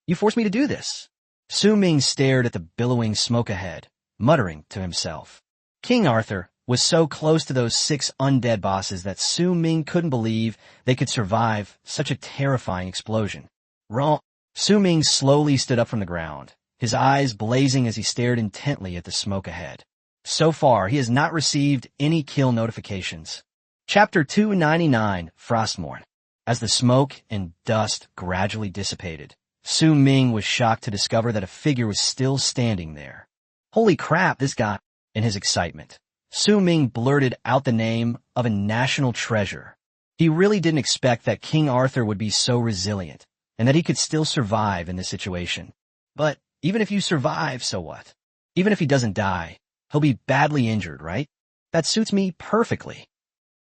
You forced me to do this. Su Ming stared at the billowing smoke ahead, muttering to himself. King Arthur was so close to those 6 undead bosses that Su Ming couldn't believe they could survive such a terrifying explosion. Wrong. Su Ming slowly stood up from the ground, his eyes blazing as he stared intently at the smoke ahead. So far, he has not received any kill notifications. Chapter 299, Frostmourne. As the smoke and dust gradually dissipated, Su Ming was shocked to discover that a figure was still standing there. Holy crap, this guy! In his excitement, Su Ming blurted out the name of a national treasure. He really didn't expect that King Arthur would be so resilient, and that he could still survive in this situation. But even if you survive, so what? Even if he doesn't die, he'll be badly injured, right? That suits me perfectly.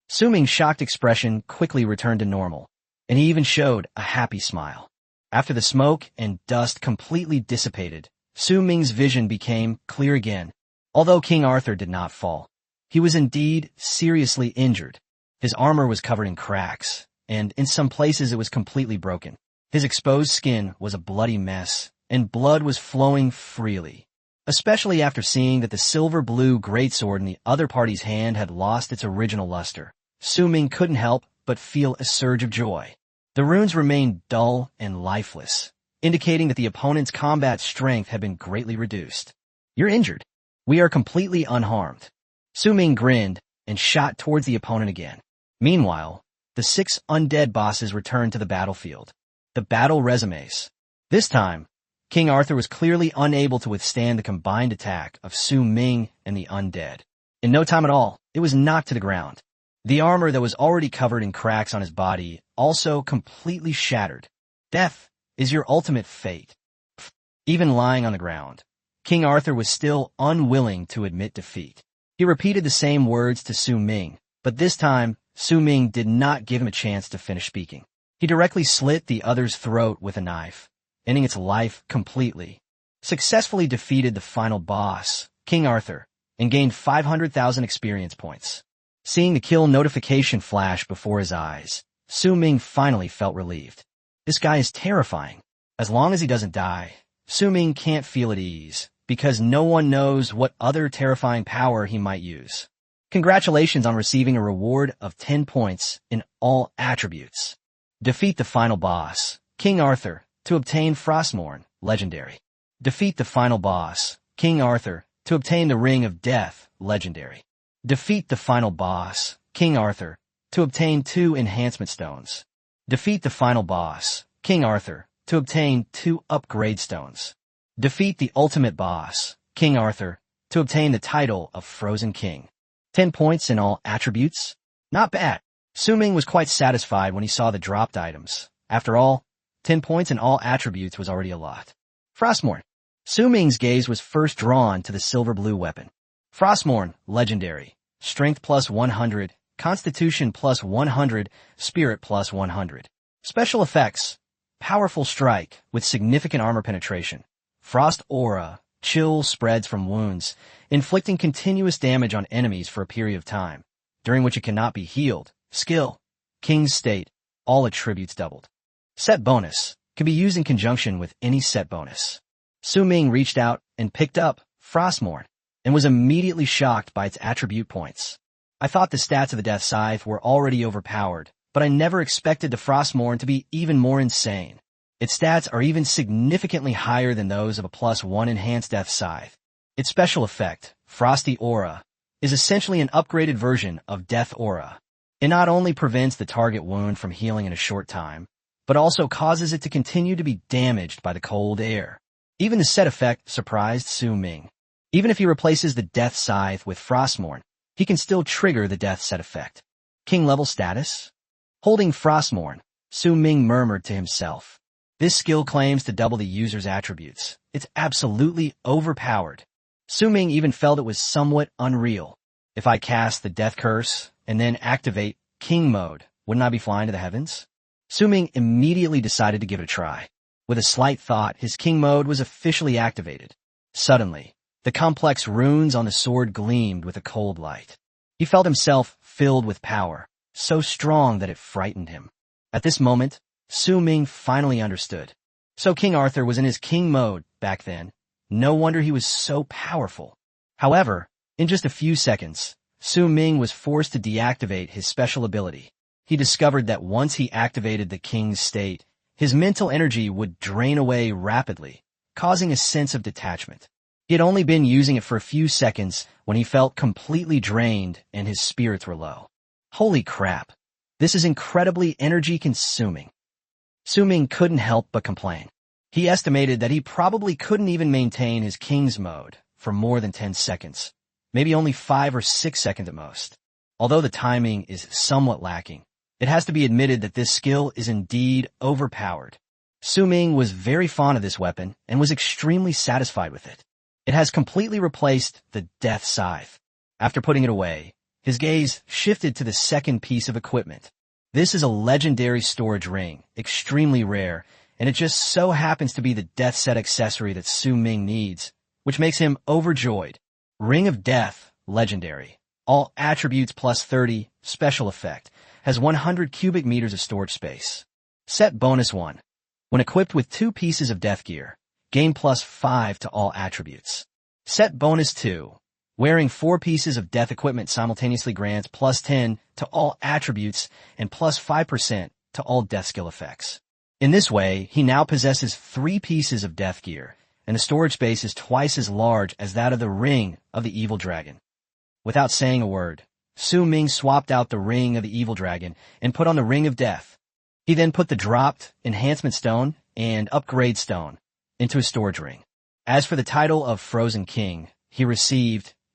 Su Ming's shocked expression quickly returned to normal, and he even showed a happy smile. After the smoke and dust completely dissipated, Su Ming's vision became clear again. Although King Arthur did not fall, he was indeed seriously injured. His armor was covered in cracks, and in some places it was completely broken. His exposed skin was a bloody mess, and blood was flowing freely. Especially after seeing that the silver-blue greatsword in the other party's hand had lost its original luster, Su Ming couldn't help but feel a surge of joy. The runes remained dull and lifeless, indicating that the opponent's combat strength had been greatly reduced. You're injured. We are completely unharmed. Su Ming grinned and shot towards the opponent again. Meanwhile, the 6 undead bosses returned to the battlefield. The battle resumes. This time, King Arthur was clearly unable to withstand the combined attack of Su Ming and the undead. In no time at all, it was knocked to the ground. The armor that was already covered in cracks on his body also completely shattered. Death is your ultimate fate. Even lying on the ground, King Arthur was still unwilling to admit defeat. He repeated the same words to Su Ming, but this time, Su Ming did not give him a chance to finish speaking. He directly slit the other's throat with a knife, ending its life completely. Successfully defeated the final boss, King Arthur, and gained 500,000 experience points. Seeing the kill notification flash before his eyes, Su Ming finally felt relieved. This guy is terrifying. As long as he doesn't die, Su Ming can't feel at ease, because no one knows what other terrifying power he might use. Congratulations on receiving a reward of 10 points in all attributes. Defeat the final boss, King Arthur, to obtain Frostmourne, legendary. Defeat the final boss, King Arthur, to obtain the Ring of Death, legendary. Defeat the final boss, King Arthur, to obtain 2 enhancement stones. Defeat the final boss, King Arthur, to obtain 2 upgrade stones. Defeat the ultimate boss, King Arthur, to obtain the title of Frozen King. 10 points in all attributes? Not bad. Su Ming was quite satisfied when he saw the dropped items. After all, 10 points in all attributes was already a lot. Frostmourne. Su Ming's gaze was first drawn to the silver-blue weapon. Frostmourne, legendary. Strength plus 100, Constitution plus 100, Spirit plus 100. Special effects. Powerful strike with significant armor penetration. Frost aura. Chill spreads from wounds, inflicting continuous damage on enemies for a period of time, during which it cannot be healed. Skill. King's State. All attributes doubled. Set bonus. Can be used in conjunction with any set bonus. Su Ming reached out and picked up Frostmourne, and was immediately shocked by its attribute points. I thought the stats of the Death Scythe were already overpowered, but I never expected the Frostmourne to be even more insane. Its stats are even significantly higher than those of a +1 enhanced Death Scythe. Its special effect, Frosty Aura, is essentially an upgraded version of Death Aura. It not only prevents the target wound from healing in a short time, but also causes it to continue to be damaged by the cold air. Even the set effect surprised Su Ming. Even if he replaces the Death Scythe with Frostmourne, he can still trigger the Death set effect. King level status? Holding Frostmourne, Su Ming murmured to himself. This skill claims to double the user's attributes. It's absolutely overpowered. Su Ming even felt it was somewhat unreal. If I cast the Death Curse and then activate King Mode, wouldn't I be flying to the heavens? Su Ming immediately decided to give it a try. With a slight thought, his King Mode was officially activated. Suddenly, the complex runes on the sword gleamed with a cold light. He felt himself filled with power, so strong that it frightened him. At this moment, Su Ming finally understood. So King Arthur was in his King Mode back then. No wonder he was so powerful. However, in just a few seconds, Su Ming was forced to deactivate his special ability. He discovered that once he activated the King's State, his mental energy would drain away rapidly, causing a sense of detachment. He had only been using it for a few seconds when he felt completely drained and his spirits were low. Holy crap! This is incredibly energy-consuming. Su Ming couldn't help but complain. He estimated that he probably couldn't even maintain his king's mode for more than 10 seconds, maybe only 5 or 6 seconds at most. Although the timing is somewhat lacking, it has to be admitted that this skill is indeed overpowered. Su Ming was very fond of this weapon and was extremely satisfied with it. It has completely replaced the Death Scythe. After putting it away, his gaze shifted to the second piece of equipment. This is a legendary storage ring, extremely rare, and it just so happens to be the death set accessory that Su Ming needs, which makes him overjoyed. Ring of Death, legendary. All attributes plus 30, special effect, has 100 cubic meters of storage space. Set bonus 1. When equipped with 2 pieces of death gear, gain plus 5 to all attributes. Set bonus 2. Wearing 4 pieces of death equipment simultaneously grants plus 10 to all attributes and plus 5% to all death skill effects. In this way, he now possesses 3 pieces of death gear, and the storage space is twice as large as that of the Ring of the Evil Dragon. Without saying a word, Su Ming swapped out the Ring of the Evil Dragon and put on the Ring of Death. He then put the dropped Enhancement Stone and Upgrade Stone into his storage ring. As for the title of Frozen King he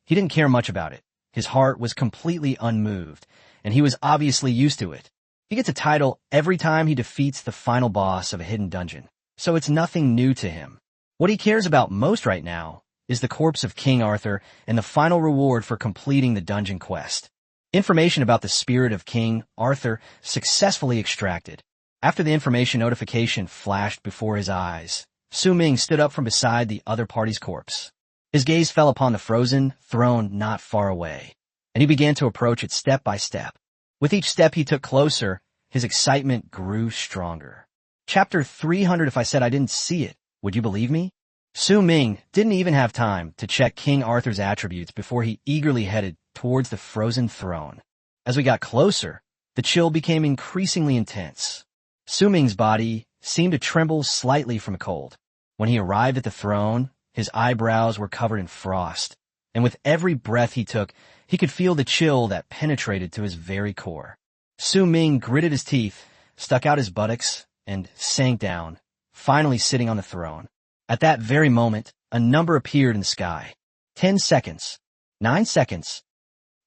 didn't care much about it. His heart was completely unmoved, and he was obviously used to it. He gets a title every time he defeats the final boss of a hidden dungeon, so it's nothing new to him. What he cares about most right now is the corpse of King Arthur and the final reward for completing the dungeon quest. Information about the spirit of King Arthur successfully extracted. After the information notification flashed before his eyes, Su Ming stood up from beside the other party's corpse. His gaze fell upon the frozen throne not far away, and he began to approach it step by step. With each step he took closer, his excitement grew stronger. Chapter 300. If I said I didn't see it, would you believe me? Su Ming didn't even have time to check King Arthur's attributes before he eagerly headed towards the frozen throne. As we got closer, the chill became increasingly intense. Su Ming's body seemed to tremble slightly from cold. When he arrived at the throne, his eyebrows were covered in frost, and with every breath he took, he could feel the chill that penetrated to his very core. Su Ming gritted his teeth, stuck out his buttocks, and sank down, finally sitting on the throne. At that very moment, a number appeared in the sky. 10 seconds. 9 seconds.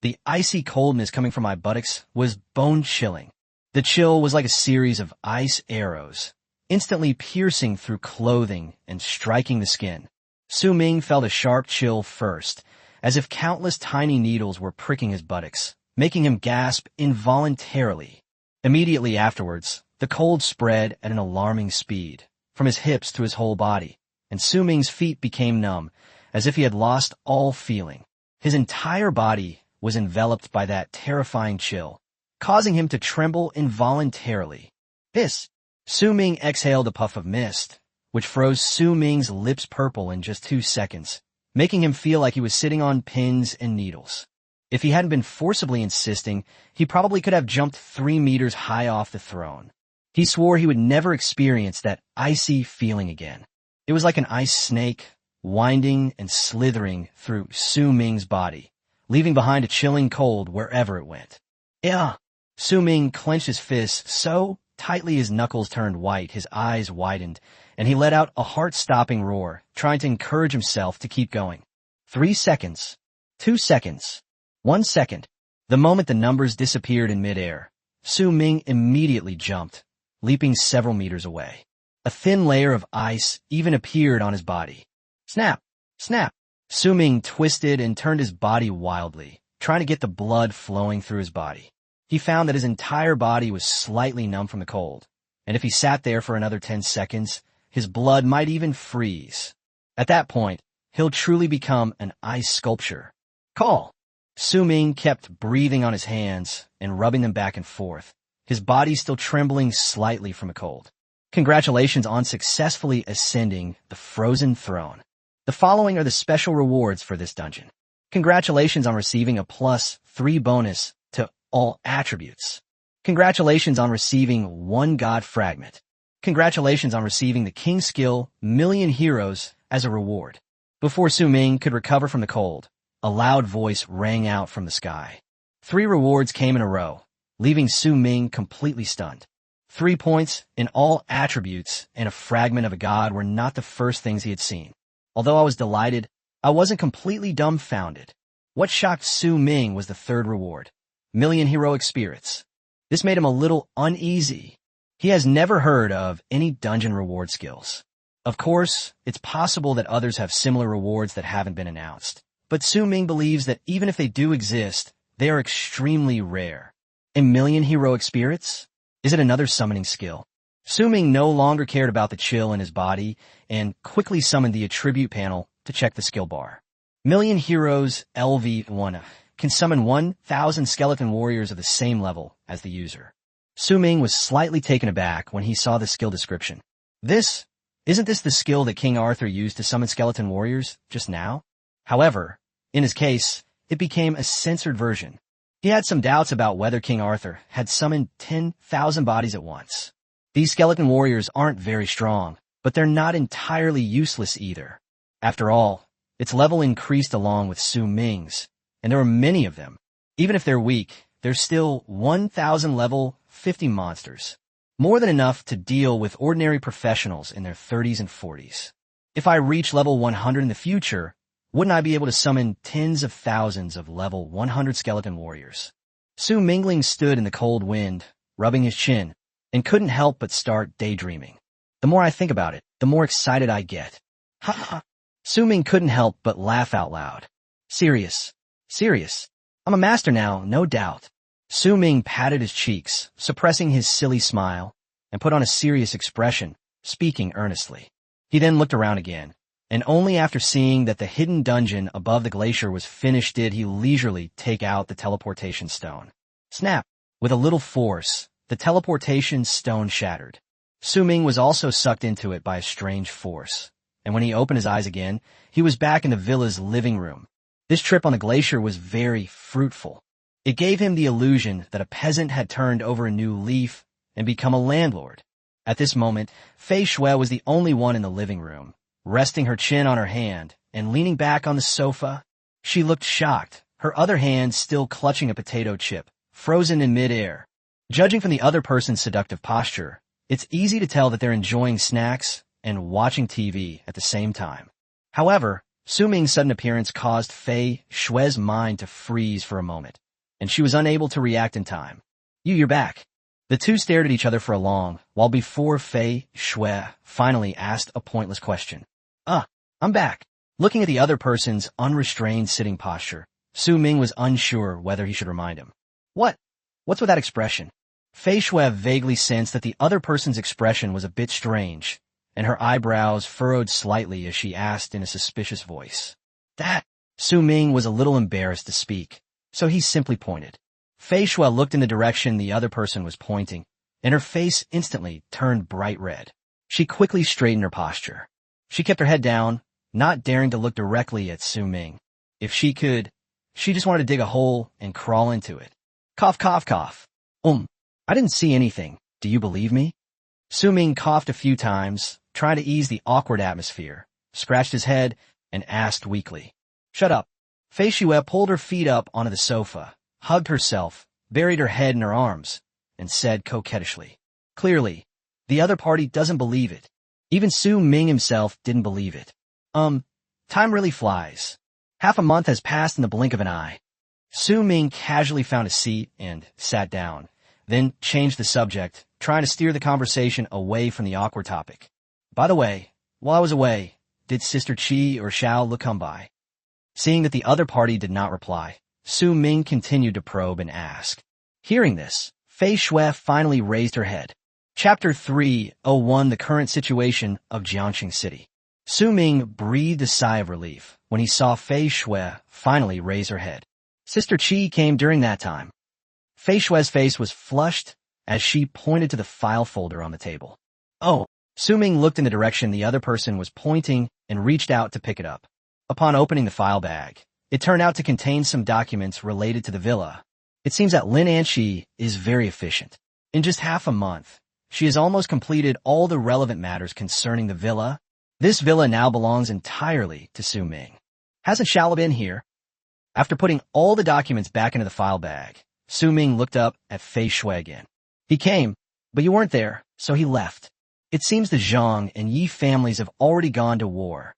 The icy coldness coming from my buttocks was bone-chilling. The chill was like a series of ice arrows, instantly piercing through clothing and striking the skin. Su Ming felt a sharp chill first, as if countless tiny needles were pricking his buttocks, making him gasp involuntarily. Immediately afterwards, the cold spread at an alarming speed, from his hips to his whole body, and Su Ming's feet became numb, as if he had lost all feeling. His entire body was enveloped by that terrifying chill, causing him to tremble involuntarily. Hiss! Su Ming exhaled a puff of mist, which froze Su Ming's lips purple in just 2 seconds, making him feel like he was sitting on pins and needles. If he hadn't been forcibly insisting, he probably could have jumped 3 meters high off the throne. He swore he would never experience that icy feeling again. It was like an ice snake, winding and slithering through Su Ming's body, leaving behind a chilling cold wherever it went. Yeah! Su Ming clenched his fists so tightly his knuckles turned white, his eyes widened, and he let out a heart-stopping roar, trying to encourage himself to keep going. 3 seconds. 2 seconds. 1 second. The moment the numbers disappeared in midair, Su Ming immediately jumped, leaping several meters away. A thin layer of ice even appeared on his body. Snap! Snap! Su Ming twisted and turned his body wildly, trying to get the blood flowing through his body. He found that his entire body was slightly numb from the cold, and if he sat there for another 10 seconds, his blood might even freeze. At that point, he'll truly become an ice sculpture. Call! Su Ming kept breathing on his hands and rubbing them back and forth, his body still trembling slightly from a cold. Congratulations on successfully ascending the frozen throne. The following are the special rewards for this dungeon. Congratulations on receiving a +3 bonus to all attributes. Congratulations on receiving 1 God Fragment. Congratulations on receiving the King Skill Million Heroes as a reward. Before Su Ming could recover from the cold, a loud voice rang out from the sky. 3 rewards came in a row, leaving Su Ming completely stunned. 3 points in all attributes and a fragment of a god were not the first things he had seen. Although I was delighted, I wasn't completely dumbfounded. What shocked Su Ming was the third reward, million heroic spirits. This made him a little uneasy. He has never heard of any dungeon reward skills. Of course, it's possible that others have similar rewards that haven't been announced. But Su Ming believes that even if they do exist, they are extremely rare. A million heroic spirits? Is it another summoning skill? Su Ming no longer cared about the chill in his body and quickly summoned the attribute panel to check the skill bar. Million Heroes LV1 can summon 1,000 skeleton warriors of the same level as the user. Su Ming was slightly taken aback when he saw the skill description. Isn't this the skill that King Arthur used to summon skeleton warriors just now? However, in his case, it became a censored version. He had some doubts about whether King Arthur had summoned 10,000 bodies at once. These skeleton warriors aren't very strong, but they're not entirely useless either. After all, its level increased along with Su Ming's, and there were many of them. Even if they're weak, there's still 1,000 level 50 monsters. More than enough to deal with ordinary professionals in their 30s and 40s. If I reach level 100 in the future, wouldn't I be able to summon tens of thousands of level 100 skeleton warriors? Su Mingling stood in the cold wind, rubbing his chin, and couldn't help but start daydreaming. The more I think about it, the more excited I get. Ha ha! Su Ming couldn't help but laugh out loud. Serious. I'm a master now, no doubt. Su Ming patted his cheeks, suppressing his silly smile, and put on a serious expression, speaking earnestly. He then looked around again, and only after seeing that the hidden dungeon above the glacier was finished did he leisurely take out the teleportation stone. Snap! With a little force, the teleportation stone shattered. Su Ming was also sucked into it by a strange force, and when he opened his eyes again, he was back in the villa's living room. This trip on the glacier was very fruitful. It gave him the illusion that a peasant had turned over a new leaf and become a landlord. At this moment, Fei Shui was the only one in the living room, resting her chin on her hand and leaning back on the sofa. She looked shocked, her other hand still clutching a potato chip, frozen in midair. Judging from the other person's seductive posture, it's easy to tell that they're enjoying snacks and watching TV at the same time. However, Su Ming's sudden appearance caused Fei Shui's mind to freeze for a moment, and she was unable to react in time. You're back. The two stared at each other for a long while before Fei Shui finally asked a pointless question. I'm back. Looking at the other person's unrestrained sitting posture, Su Ming was unsure whether he should remind him. What's with that expression? Fei Shui vaguely sensed that the other person's expression was a bit strange, and her eyebrows furrowed slightly as she asked in a suspicious voice. That! Su Ming was a little embarrassed to speak, so he simply pointed. Fei Shui looked in the direction the other person was pointing, and her face instantly turned bright red. She quickly straightened her posture. She kept her head down, not daring to look directly at Su Ming. If she could, she just wanted to dig a hole and crawl into it. Cough, cough, cough. I didn't see anything. Do you believe me? Su Ming coughed a few times, trying to ease the awkward atmosphere, scratched his head, and asked weakly. Shut up. Fei Shui pulled her feet up onto the sofa, hugged herself, buried her head in her arms, and said coquettishly. Clearly, the other party doesn't believe it. Even Su Ming himself didn't believe it. Time really flies. Half a month has passed in the blink of an eye. Su Ming casually found a seat and sat down, then changed the subject, trying to steer the conversation away from the awkward topic. By the way, while I was away, did Sister Qi or Xiao come by? Seeing that the other party did not reply, Su Ming continued to probe and ask. Hearing this, Fei Shui finally raised her head. Chapter 301 The Current Situation of Jiangxing City. Su Ming breathed a sigh of relief when he saw Fei Shui finally raise her head. Sister Qi came during that time. Fei Shui's face was flushed as she pointed to the file folder on the table. Oh, Su Ming looked in the direction the other person was pointing and reached out to pick it up. Upon opening the file bag, it turned out to contain some documents related to the villa. It seems that Lin Anxi is very efficient. In just half a month, she has almost completed all the relevant matters concerning the villa. This villa now belongs entirely to Su Ming. Hasn't Xiao been here? After putting all the documents back into the file bag, Su Ming looked up at Fei Shui again. He came, But you weren't there, so he left. It seems the Zhang and Yi families have already gone to war.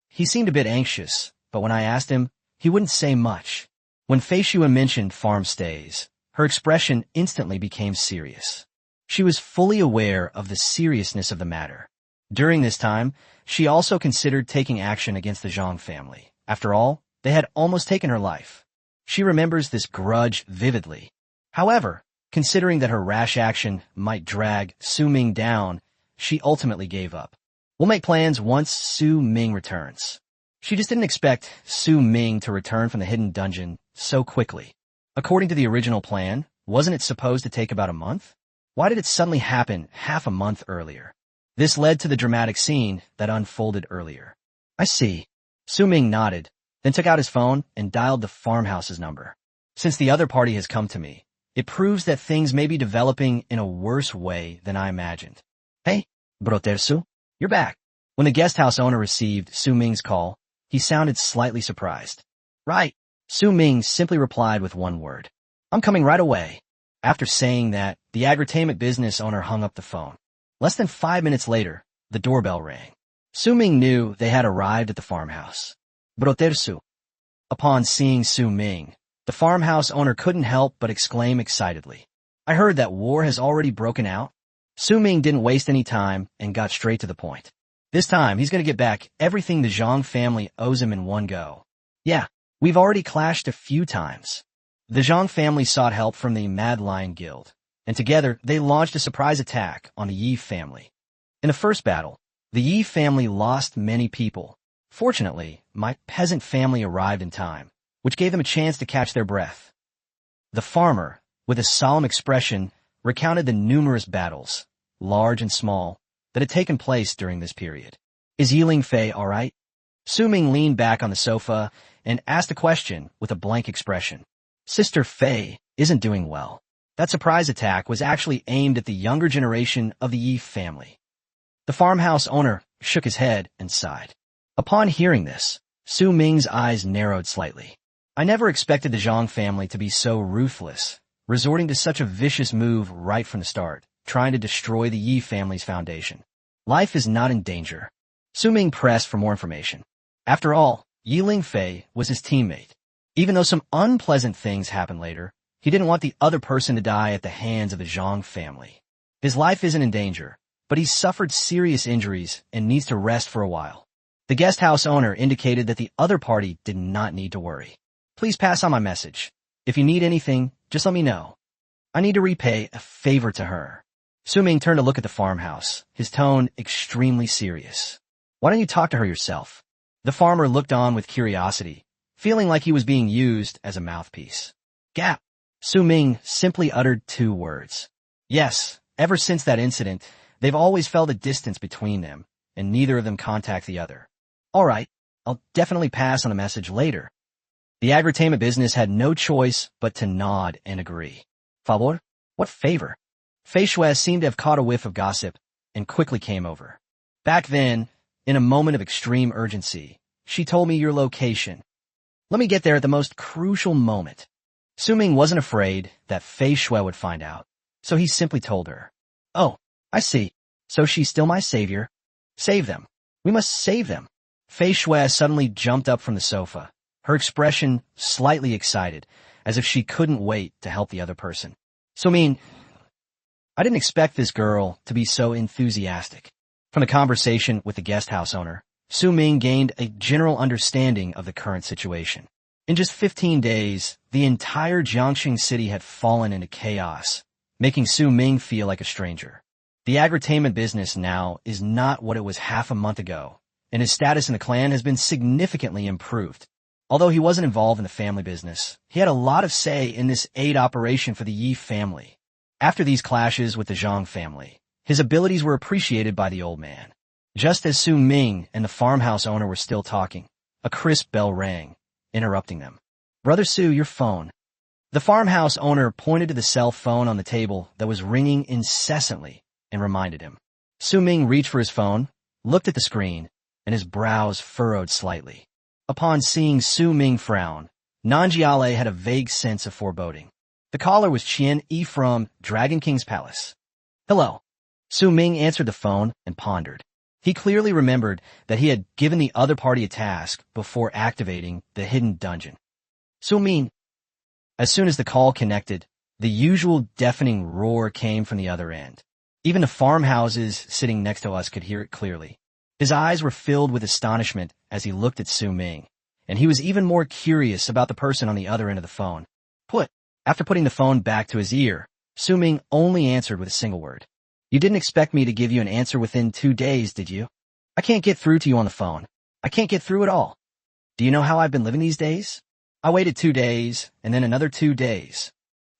He seemed a bit anxious, but when I asked him, he wouldn't say much. When Fei Shua mentioned farm stays, her expression instantly became serious. She was fully aware of the seriousness of the matter. During this time, she also considered taking action against the Zhang family. After all, they had almost taken her life. She remembers this grudge vividly. However, considering that her rash action might drag Su Ming down, she ultimately gave up. We'll make plans once Su Ming returns. She just didn't expect Su Ming to return from the hidden dungeon so quickly. According to the original plan, wasn't it supposed to take about a month? Why did it suddenly happen half a month earlier? This led to the dramatic scene that unfolded earlier. I see. Su Ming nodded, then took out his phone and dialed the farmhouse's number. Since the other party has come to me, it proves that things may be developing in a worse way than I imagined. Hey, Brotersu, you're back. When the guest house owner received Su Ming's call, he sounded slightly surprised. Right. Su Ming simply replied with one word. I'm coming right away. After saying that, the agritamic business owner hung up the phone. Less than 5 minutes later, the doorbell rang. Su Ming knew they had arrived at the farmhouse. Brotersu. Upon seeing Su Ming, the farmhouse owner couldn't help but exclaim excitedly. I heard that war has already broken out. Su Ming didn't waste any time and got straight to the point. This time, he's going to get back everything the Zhang family owes him in one go. Yeah, we've already clashed a few times. The Zhang family sought help from the Mad Lion Guild, and together they launched a surprise attack on the Yi family. In the first battle, the Yi family lost many people. Fortunately, my peasant family arrived in time, which gave them a chance to catch their breath. The farmer, with a solemn expression, recounted the numerous battles, large and small, that had taken place during this period. Is Yiling Fei all right? Su Ming leaned back on the sofa and asked a question with a blank expression. Sister Fei isn't doing well. That surprise attack was actually aimed at the younger generation of the Yi family. The farmhouse owner shook his head and sighed. Upon hearing this, Su Ming's eyes narrowed slightly. I never expected the Zhang family to be so ruthless, resorting to such a vicious move right from the start, trying to destroy the Yi family's foundation. Life is not in danger. Su Ming pressed for more information. After all, Yiling Fei was his teammate. Even though some unpleasant things happened later, he didn't want the other person to die at the hands of the Zhang family. His life isn't in danger, but he's suffered serious injuries and needs to rest for a while. The guest house owner indicated that the other party did not need to worry. Please pass on my message. If you need anything, just let me know. I need to repay a favor to her. Su Ming turned to look at the farmhouse, his tone extremely serious. Why don't you talk to her yourself? The farmer looked on with curiosity, feeling like he was being used as a mouthpiece. Gap. Su Ming simply uttered 2 words. Yes, ever since that incident, they've always felt a distance between them, and neither of them contact the other. All right, I'll definitely pass on the message later. The agritamic business had no choice but to nod and agree. Favor? What favor? Fei Shua seemed to have caught a whiff of gossip and quickly came over. Back then, in a moment of extreme urgency, she told me your location. Let me get there at the most crucial moment. Su Ming wasn't afraid that Fei Shua would find out, so he simply told her. Oh, I see. So she's still my savior. Save them. We must save them. Fei Shua suddenly jumped up from the sofa, her expression slightly excited, as if she couldn't wait to help the other person. So I didn't expect this girl to be so enthusiastic. From the conversation with the guest house owner, Su Ming gained a general understanding of the current situation. In just 15 days, the entire Jiangxing city had fallen into chaos, making Su Ming feel like a stranger. The agritamic business now is not what it was half a month ago, and his status in the clan has been significantly improved. Although he wasn't involved in the family business, he had a lot of say in this aid operation for the Yi family. After these clashes with the Zhang family, his abilities were appreciated by the old man. Just as Su Ming and the farmhouse owner were still talking, a crisp bell rang, interrupting them. Brother Su, your phone. The farmhouse owner pointed to the cell phone on the table that was ringing incessantly and reminded him. Su Ming reached for his phone, looked at the screen, and his brows furrowed slightly. Upon seeing Su Ming frown, Nanjiale had a vague sense of foreboding. The caller was Qian Yi from Dragon King's palace. Hello. Su Ming answered the phone and pondered. He clearly remembered that he had given the other party a task before activating the hidden dungeon. Su Ming. As soon as the call connected, the usual deafening roar came from the other end. Even the farmhouses sitting next to us could hear it clearly. His eyes were filled with astonishment as he looked at Su Ming, and he was even more curious about the person on the other end of the phone. After putting the phone back to his ear, Su Ming only answered with a single word. You didn't expect me to give you an answer within 2 days, did you? I can't get through to you on the phone. I can't get through at all. Do you know how I've been living these days? I waited 2 days, and then another 2 days.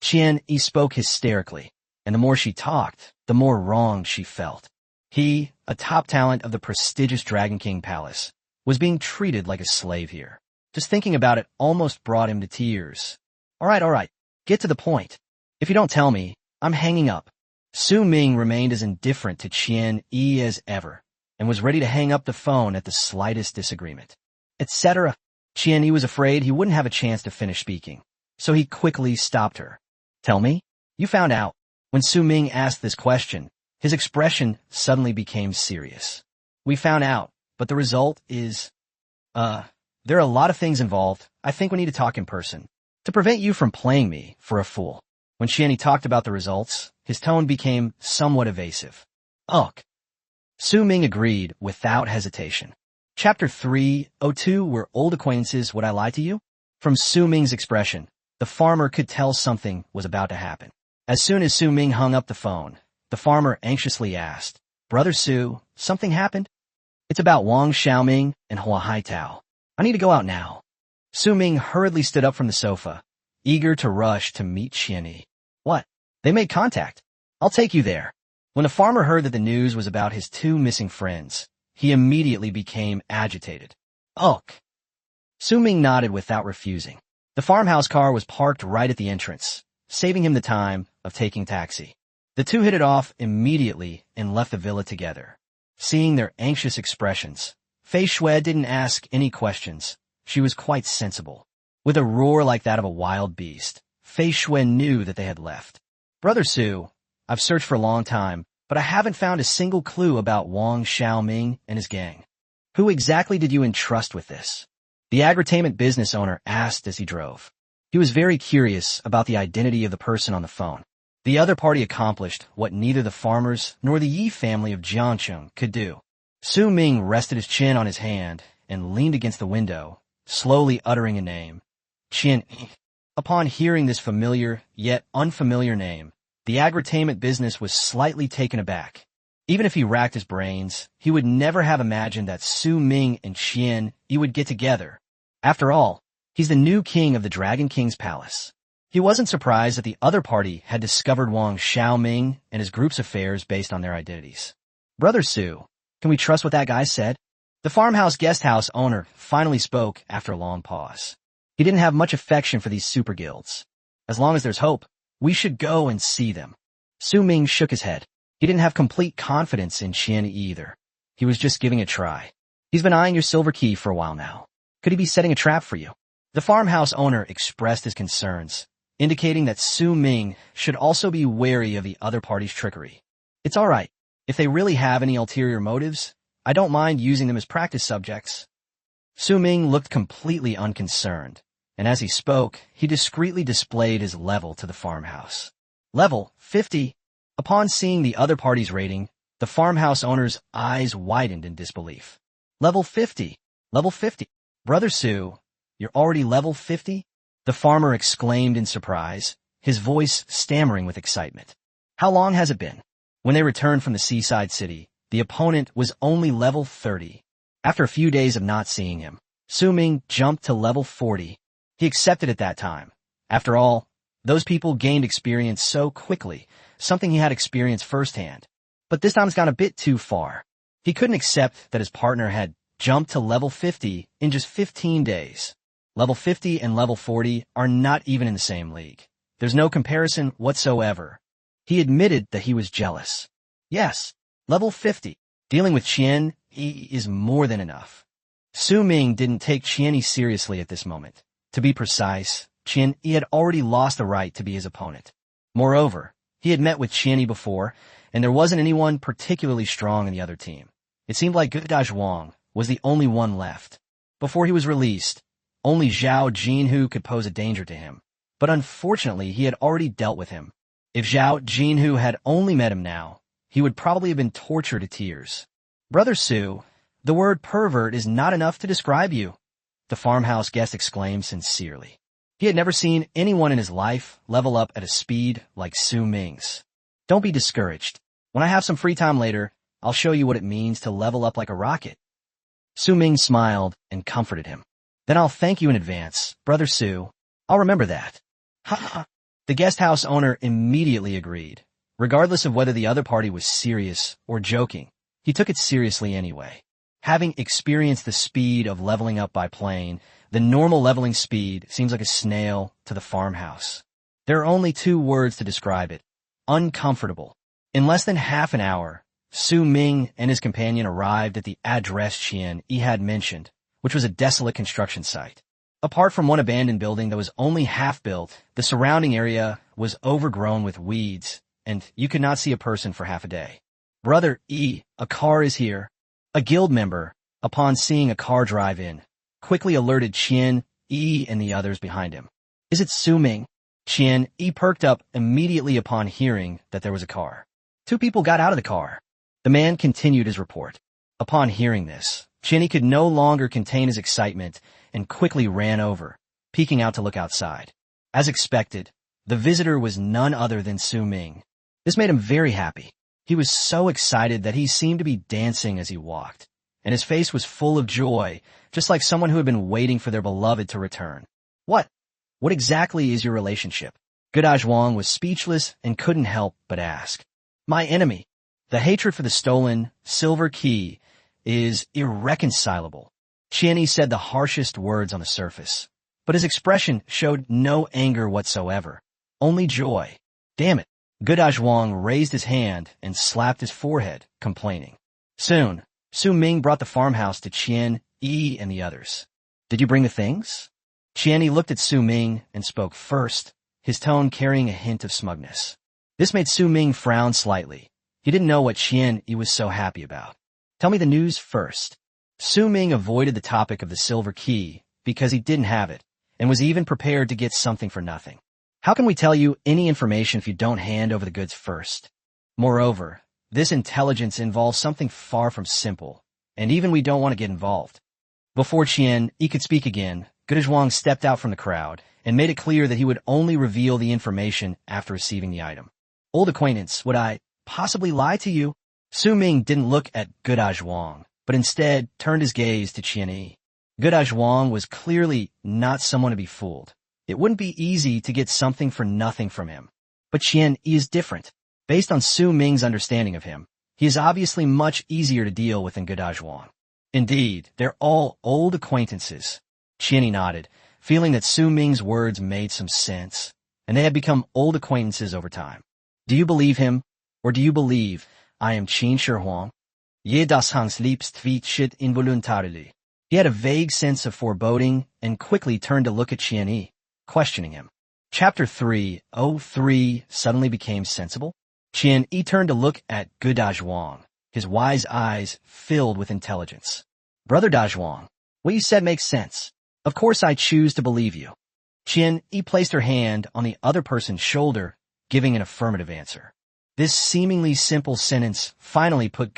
Qian spoke hysterically, and the more she talked, the more wrong she felt. He, a top talent of the prestigious Dragon King Palace, was being treated like a slave here. Just thinking about it almost brought him to tears. All right. Get to the point. If you don't tell me, I'm hanging up. Su Ming remained as indifferent to Qian as ever, and was ready to hang up the phone at the slightest disagreement. Etc. Qian was afraid he wouldn't have a chance to finish speaking, so he quickly stopped her. Tell me? You found out. When Su Ming asked this question, his expression suddenly became serious. We found out, but the result is... there are a lot of things involved. I think we need to talk in person. To prevent you from playing me for a fool. When Qian talked about the results, his tone became somewhat evasive. Ugh. Su Ming agreed without hesitation. Chapter 302 Were old acquaintances would I lie to you? From Su Ming's expression, the farmer could tell something was about to happen. As soon as Su Ming hung up the phone, the farmer anxiously asked, Brother Su, something happened? It's about Wang Xiaoming and Hua Haitao. I need to go out now. Su Ming hurriedly stood up from the sofa, eager to rush to meet Qian. What? They made contact. I'll take you there. When the farmer heard that the news was about his 2 missing friends, he immediately became agitated. Ugh. Su Ming nodded without refusing. The farmhouse car was parked right at the entrance, saving him the time of taking taxi. The two hit it off immediately and left the villa together. Seeing their anxious expressions, Fei Shui didn't ask any questions. She was quite sensible. With a roar like that of a wild beast, Fei Shui knew that they had left. Brother Su, I've searched for a long time, but I haven't found a single clue about Wang Xiaoming and his gang. Who exactly did you entrust with this? The agritainment business owner asked as he drove. He was very curious about the identity of the person on the phone. The other party accomplished what neither the farmers nor the Yi family of Jiangcheng could do. Su Ming rested his chin on his hand and leaned against the window, slowly uttering a name. Qian. Upon hearing this familiar yet unfamiliar name, the agritainment business was slightly taken aback. Even if he racked his brains, he would never have imagined that Su Ming and Qian would get together. After all, he's the new king of the Dragon King's palace. He wasn't surprised that the other party had discovered Wang Xiaoming and his group's affairs based on their identities. Brother Su, can we trust what that guy said? The farmhouse guesthouse owner finally spoke after a long pause. He didn't have much affection for these super guilds. As long as there's hope, we should go and see them. Su Ming shook his head. He didn't have complete confidence in Qian either. He was just giving it a try. He's been eyeing your silver key for a while now. Could he be setting a trap for you? The farmhouse owner expressed his concerns, indicating that Su Ming should also be wary of the other party's trickery. It's all right. If they really have any ulterior motives, I don't mind using them as practice subjects. Su Ming looked completely unconcerned, and as he spoke, he discreetly displayed his level to the farmhouse. Level 50. Upon seeing the other party's rating, the farmhouse owner's eyes widened in disbelief. Level 50. Level 50. Brother Su, you're already level 50? The farmer exclaimed in surprise, his voice stammering with excitement. How long has it been? When they returned from the seaside city, the opponent was only level 30. After a few days of not seeing him, Su Ming jumped to level 40. He accepted at that time. After all, those people gained experience so quickly, something he had experienced firsthand. But this time it's gone a bit too far. He couldn't accept that his partner had jumped to level 50 in just 15 days. Level 50 and level 40 are not even in the same league. There's no comparison whatsoever. He admitted that he was jealous. Yes, level 50. Dealing with Qian is more than enough. Su Ming didn't take Qian seriously at this moment. To be precise, Qian had already lost the right to be his opponent. Moreover, He had met with Qianyi before, and there wasn't anyone particularly strong in the other team. It seemed like Wang was the only one left. Before he was released, only Zhao Jinhu could pose a danger to him. But unfortunately, he had already dealt with him. If Zhao Jinhu had only met him now, he would probably have been tortured to tears. Brother Su, the word pervert is not enough to describe you, the farmhouse guest exclaimed sincerely. He had never seen anyone in his life level up at a speed like Su Ming's. Don't be discouraged. When I have some free time later, I'll show you what it means to level up like a rocket. Su Ming smiled and comforted him. Then I'll thank you in advance, Brother Su. I'll remember that. Ha ha. The guest house owner immediately agreed. Regardless of whether the other party was serious or joking, he took it seriously anyway. Having experienced the speed of leveling up by plane, the normal leveling speed seems like a snail to the farmhouse. There are only 2 words to describe it. Uncomfortable. In less than half an hour, Su Ming and his companion arrived at the address Qianyi had mentioned, which was a desolate construction site. Apart from one abandoned building that was only half built, the surrounding area was overgrown with weeds, and you could not see a person for half a day. Brother E, a car is here. A guild member, upon seeing a car drive in, quickly alerted Qianyi and the others behind him. Is it Su Ming? Qianyi perked up immediately upon hearing that there was a car. 2 people got out of the car. The man continued his report. Upon hearing this, Qianyi could no longer contain his excitement and quickly ran over, peeking out to look outside. As expected, the visitor was none other than Su Ming. This made him very happy. He was so excited that he seemed to be dancing as he walked, and his face was full of joy, just like someone who had been waiting for their beloved to return. What exactly is your relationship? Wang was speechless and couldn't help but ask. My enemy. The hatred for the stolen silver key is irreconcilable. Qianyi said the harshest words on the surface, but his expression showed no anger whatsoever, only joy. Damn it. Wang raised his hand and slapped his forehead, complaining. Soon, Su Ming brought the farmhouse to Qianyi and the others. Did you bring the things? Qianyi looked at Su Ming and spoke first, his tone carrying a hint of smugness. This made Su Ming frown slightly. He didn't know what Qianyi was so happy about. Tell me the news first. Su Ming avoided the topic of the silver key because he didn't have it, and was even prepared to get something for nothing. How can we tell you any information if you don't hand over the goods first? Moreover, this intelligence involves something far from simple, and even we don't want to get involved. Before Qianyi could speak again, Wang stepped out from the crowd and made it clear that he would only reveal the information after receiving the item. Old acquaintance, would I possibly lie to you? Su Ming didn't look at Wang, but instead turned his gaze to Qianyi. Wang was clearly not someone to be fooled. It wouldn't be easy to get something for nothing from him. But Qianyi is different. Based on Su Ming's understanding of him, he is obviously much easier to deal with than Wang. Indeed, they're all old acquaintances. Qianyi nodded, feeling that Su Ming's words made some sense, and they had become old acquaintances over time. Do you believe him, or do you believe I am Qin Shi Huang? Je das Hans liebst twitchet involuntarily. He had a vague sense of foreboding and quickly turned to look at Qianyi, questioning him. Chapter 303 suddenly became sensible. Qianyi turned to look at Wang, his wise eyes filled with intelligence. Brother Wang, what you said makes sense. Of course I choose to believe you. Qianyi placed her hand on the other person's shoulder, giving an affirmative answer. This seemingly simple sentence finally put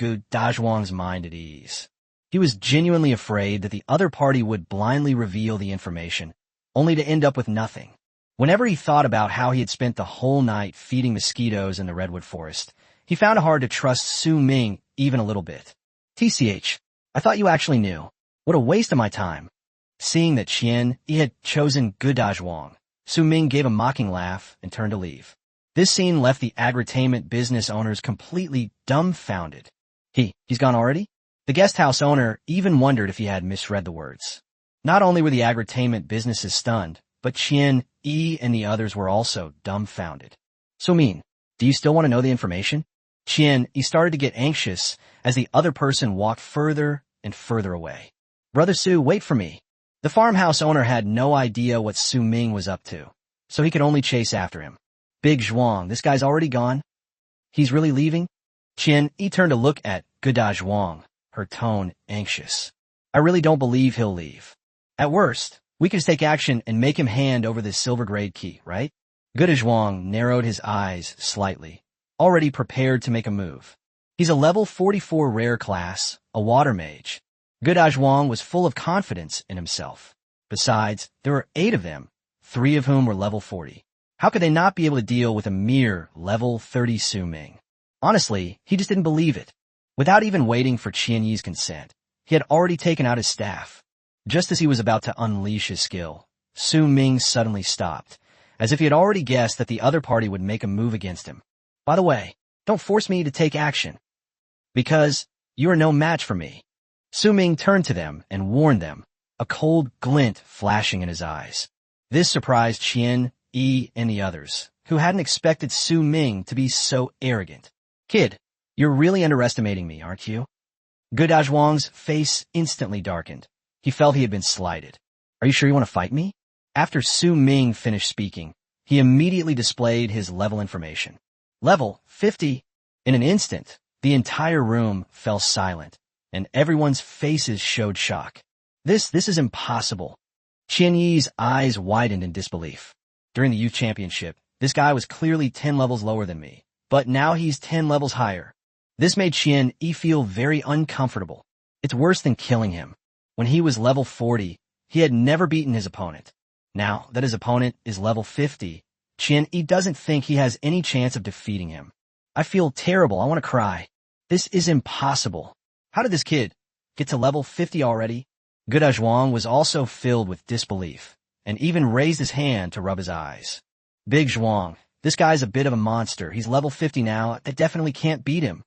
Wang's mind at ease. He was genuinely afraid that the other party would blindly reveal the information, only to end up with nothing. Whenever he thought about how he had spent the whole night feeding mosquitoes in the redwood forest, he found it hard to trust Su Ming even a little bit. TCH, I thought you actually knew. What a waste of my time. Seeing that Qianyi had chosen Wang, Su Ming gave a mocking laugh and turned to leave. This scene left the agritainment business owners completely dumbfounded. He's gone already? The guest house owner even wondered if he had misread the words. Not only were the agritainment businesses stunned, but Qianyi and the others were also dumbfounded. So do you still want to know the information? Qianyi started to get anxious as the other person walked further and further away. Brother Su, wait for me. The farmhouse owner had no idea what Su Ming was up to, so he could only chase after him. Big Zhuang, this guy's already gone? He's really leaving? Qian-yi turned to look at Guda Zhuang, her tone anxious. I really don't believe he'll leave. At worst, we could just take action and make him hand over this silver grade key, right? Guda Zhuang narrowed his eyes slightly, already prepared to make a move. He's a level 44 rare class, a water mage. Guda Zhuang was full of confidence in himself. Besides, there were 8 of them, 3 of whom were level 40. How could they not be able to deal with a mere level 30 Su Ming? Honestly, he just didn't believe it. Without even waiting for Qian-yi's consent, he had already taken out his staff. Just as he was about to unleash his skill, Su Ming suddenly stopped, as if he had already guessed that the other party would make a move against him. By the way, don't force me to take action, because you are no match for me. Su Ming turned to them and warned them, a cold glint flashing in his eyes. This surprised Qian-yi and the others, who hadn't expected Su Ming to be so arrogant. Kid, you're really underestimating me, aren't you? Guda Zhuang's face instantly darkened. He felt he had been slighted. Are you sure you want to fight me? After Su Ming finished speaking, he immediately displayed his level information. Level 50. In an instant, the entire room fell silent, and everyone's faces showed shock. This is impossible. Qian-yi's eyes widened in disbelief. During the youth championship, this guy was clearly 10 levels lower than me, but now he's 10 levels higher. This made Qian-yi feel very uncomfortable. It's worse than killing him. When he was level 40, he had never beaten his opponent. Now that his opponent is level 50, Qian-yi doesn't think he has any chance of defeating him. I feel terrible. I want to cry. This is impossible. How did this kid get to level 50 already? Guda Zhuang was also filled with disbelief, and even raised his hand to rub his eyes. Big Zhuang, this guy's a bit of a monster. He's level 50 now. That definitely can't beat him.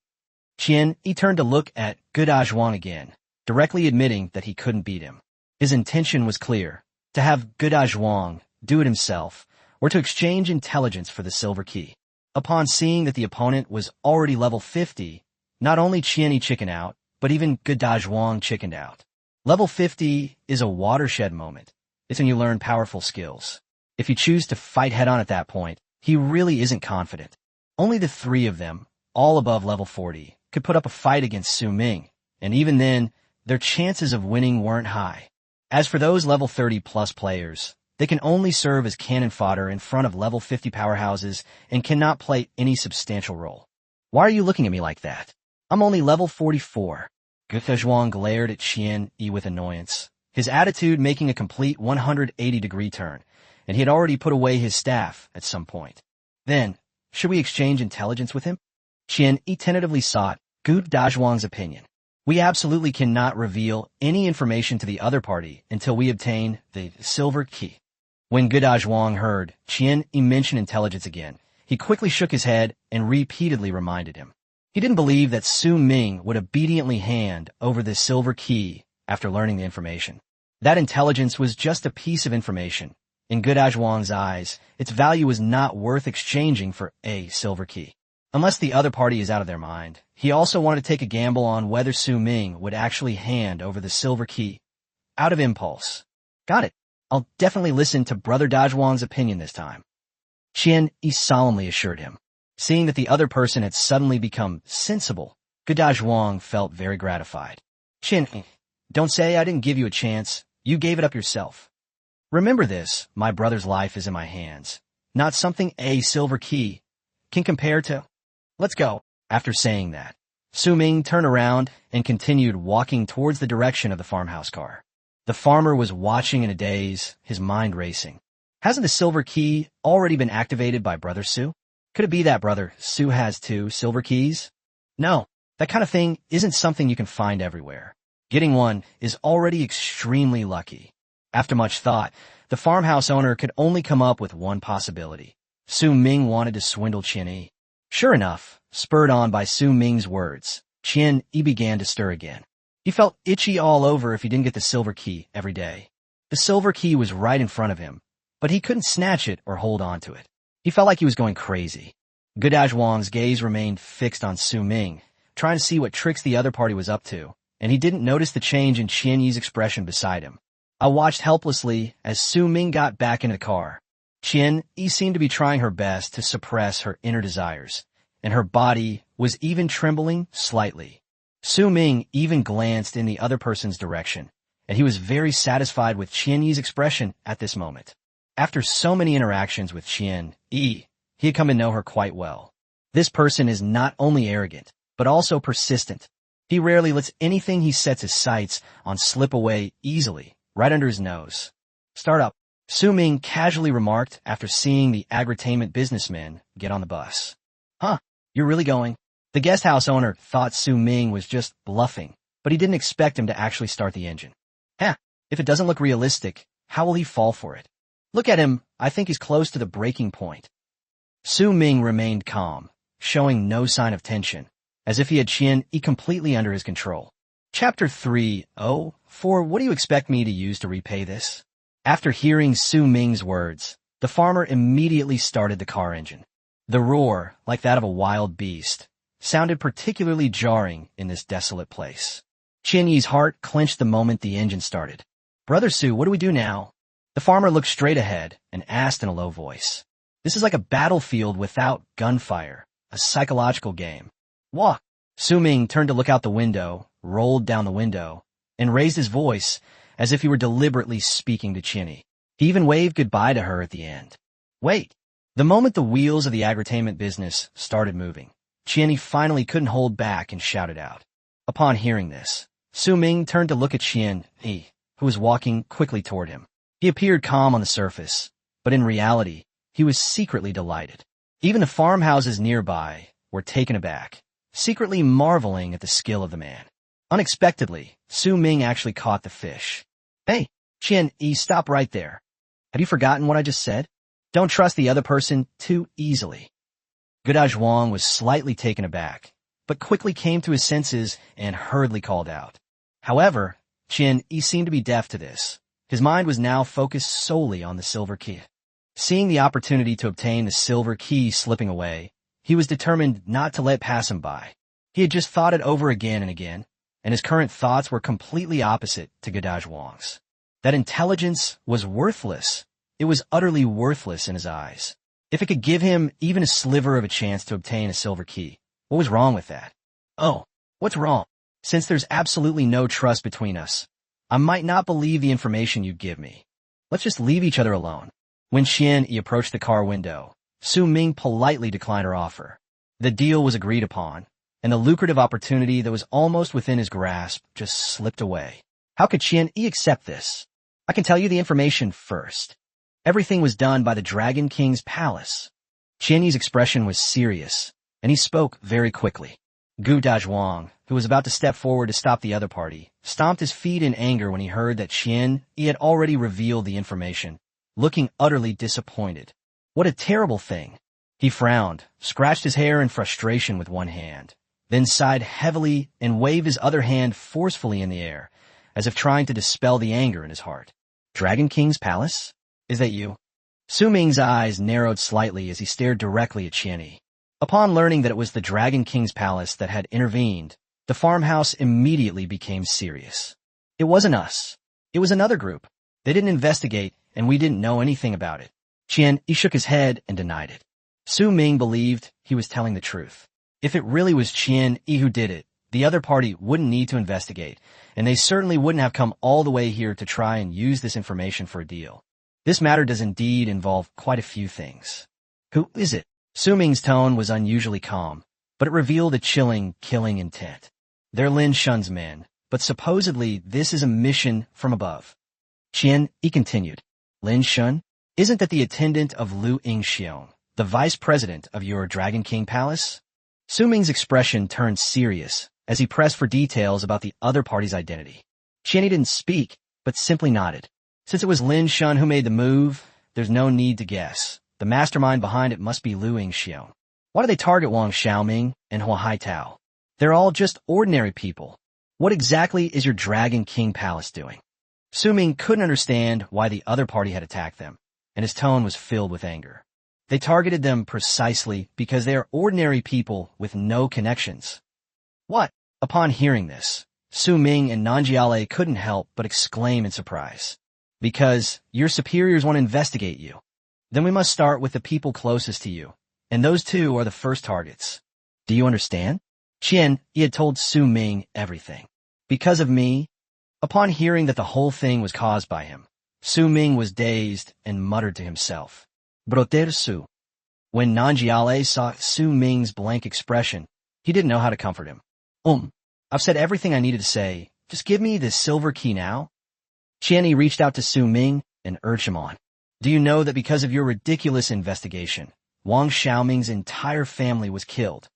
Qian-yi turned to look at Guda Zhuang again, directly admitting that he couldn't beat him. His intention was clear, to have Guda Zhuang do it himself, or to exchange intelligence for the silver key. Upon seeing that the opponent was already level 50, not only Qian-yi chickened out, but even Guda Zhuang chickened out. Level 50 is a watershed moment. It's when you learn powerful skills. If you choose to fight head-on at that point, he really isn't confident. Only the 3 of them, all above level 40, could put up a fight against Su Ming, and even then, their chances of winning weren't high. As for those level 30-plus players, they can only serve as cannon fodder in front of level 50 powerhouses and cannot play any substantial role. Why are you looking at me like that? I'm only level 44. Guda Zhuang glared at Qian-yi with annoyance, his attitude making a complete 180-degree turn, and he had already put away his staff at some point. Then, should we exchange intelligence with him? Qian-yi tentatively sought Guda Zhuang's opinion. We absolutely cannot reveal any information to the other party until we obtain the silver key. When Guda Zhuang heard Qian-yi mention intelligence again, he quickly shook his head and repeatedly reminded him. He didn't believe that Su Ming would obediently hand over the silver key after learning the information. That intelligence was just a piece of information. In Guda Zhuang's eyes, its value was not worth exchanging for a silver key. Unless the other party is out of their mind, he also wanted to take a gamble on whether Su Ming would actually hand over the silver key. Out of impulse. Got it. I'll definitely listen to Brother Da Zhuang's opinion this time. Qian-yi solemnly assured him. Seeing that the other person had suddenly become sensible, Guda Zhuang felt very gratified. Qian-yi, don't say I didn't give you a chance. You gave it up yourself. Remember this, my brother's life is in my hands. Not something a silver key can compare to. Let's go. After saying that, Su Ming turned around and continued walking towards the direction of the farmhouse car. The farmer was watching in a daze, his mind racing. Hasn't the silver key already been activated by Brother Su? Could it be that Brother Su has 2 silver keys? No, that kind of thing isn't something you can find everywhere. Getting one is already extremely lucky. After much thought, the farmhouse owner could only come up with one possibility. Su Ming wanted to swindle Qian-yi. Sure enough, spurred on by Su Ming's words, Qian-yi began to stir again. He felt itchy all over if he didn't get the silver key every day. The silver key was right in front of him, but he couldn't snatch it or hold on to it. He felt like he was going crazy. Guda Zhuang's gaze remained fixed on Su Ming, trying to see what tricks the other party was up to, and he didn't notice the change in Qian-yi's expression beside him. I watched helplessly as Su Ming got back into the car. Qian-yi seemed to be trying her best to suppress her inner desires, and her body was even trembling slightly. Su-ming even glanced in the other person's direction, and he was very satisfied with Qian-yi's expression at this moment. After so many interactions with Qian-yi, he had come to know her quite well. This person is not only arrogant, but also persistent. He rarely lets anything he sets his sights on slip away easily, right under his nose. Start up, Su-ming casually remarked after seeing the agritainment businessman get on the bus. Huh, you're really going? The guest house owner thought Su-ming was just bluffing, but he didn't expect him to actually start the engine. If it doesn't look realistic, how will he fall for it? Look at him, I think he's close to the breaking point. Su-ming remained calm, showing no sign of tension, as if he had Qian-yi completely under his control. Chapter 3:04 What do you expect me to use to repay this? After hearing Su-ming's words, the farmer immediately started the car engine. The roar, like that of a wild beast, sounded particularly jarring in this desolate place. Qian-yi's heart clenched the moment the engine started. Brother Su, what do we do now? The farmer looked straight ahead and asked in a low voice. This is like a battlefield without gunfire, a psychological game. Walk. Su-ming turned to look out the window, rolled down the window, and raised his voice as if he were deliberately speaking to Qian-yi. He even waved goodbye to her at the end. Wait. The moment the wheels of the agritainment business started moving, Qian-yi finally couldn't hold back and shouted out. Upon hearing this, Su-ming turned to look at Qian-yi, who was walking quickly toward him. He appeared calm on the surface, but in reality, he was secretly delighted. Even the farmhouses nearby were taken aback, secretly marveling at the skill of the man. Unexpectedly, Su-ming actually caught the fish. Hey, Qian-yi, stop right there. Have you forgotten what I just said? Don't trust the other person too easily. Zhuang was slightly taken aback, but quickly came to his senses and hurriedly called out. However, Qian-yi seemed to be deaf to this. His mind was now focused solely on the silver key. Seeing the opportunity to obtain the silver key slipping away, he was determined not to let pass him by. He had just thought it over again and again, and his current thoughts were completely opposite to Zhuang's. That intelligence was worthless. It was utterly worthless in his eyes. If it could give him even a sliver of a chance to obtain a silver key, what was wrong with that? Oh, what's wrong? Since there's absolutely no trust between us, I might not believe the information you give me. Let's just leave each other alone. When Qian-yi approached the car window, Su-ming politely declined her offer. The deal was agreed upon, and the lucrative opportunity that was almost within his grasp just slipped away. How could Qian-yi accept this? I can tell you the information first. Everything was done by the Dragon King's palace. Qian-yi's expression was serious, and he spoke very quickly. Zhuang, who was about to step forward to stop the other party, stomped his feet in anger when he heard that Qian-yi had already revealed the information, looking utterly disappointed. What a terrible thing. He frowned, scratched his hair in frustration with one hand, then sighed heavily and waved his other hand forcefully in the air, as if trying to dispel the anger in his heart. Dragon King's palace? Is that you? Su-ming's eyes narrowed slightly as he stared directly at Qian-yi. Upon learning that it was the Dragon King's palace that had intervened, the farmhouse immediately became serious. It wasn't us. It was another group. They didn't investigate, and we didn't know anything about it. Qian-yi shook his head and denied it. Su-ming believed he was telling the truth. If it really was Qian-yi who did it, the other party wouldn't need to investigate, and they certainly wouldn't have come all the way here to try and use this information for a deal. This matter does indeed involve quite a few things. Who is it? Su-ming's tone was unusually calm, but it revealed a chilling, killing intent. They're Lin Shun's men, but supposedly this is a mission from above. Qian-yi continued. Lin Shun? Isn't that the attendant of Lu Yingxiong, the vice president of your Dragon King palace? Su-ming's expression turned serious as he pressed for details about the other party's identity. Qian-yi didn't speak, but simply nodded. Since it was Lin Shun who made the move, there's no need to guess. The mastermind behind it must be Lu Yingxiong. Why do they target Wang Xiaoming and Hua Haitao? They're all just ordinary people. What exactly is your Dragon King palace doing? Su-ming couldn't understand why the other party had attacked them, and his tone was filled with anger. They targeted them precisely because they are ordinary people with no connections. What? Upon hearing this, Su-ming and Nanjiale couldn't help but exclaim in surprise. Because your superiors want to investigate you. Then we must start with the people closest to you, and those two are the first targets. Do you understand? Qian, he had told Su Ming everything. Because of me? Upon hearing that the whole thing was caused by him, Su Ming was dazed and muttered to himself, Broter Su. When Nanjiale saw Su Ming's blank expression, he didn't know how to comfort him. I've said everything I needed to say. Just give me this silver key now. Qian reached out to Su Ming and urged him on. Do you know that because of your ridiculous investigation, Wang Xiaoming's entire family was killed?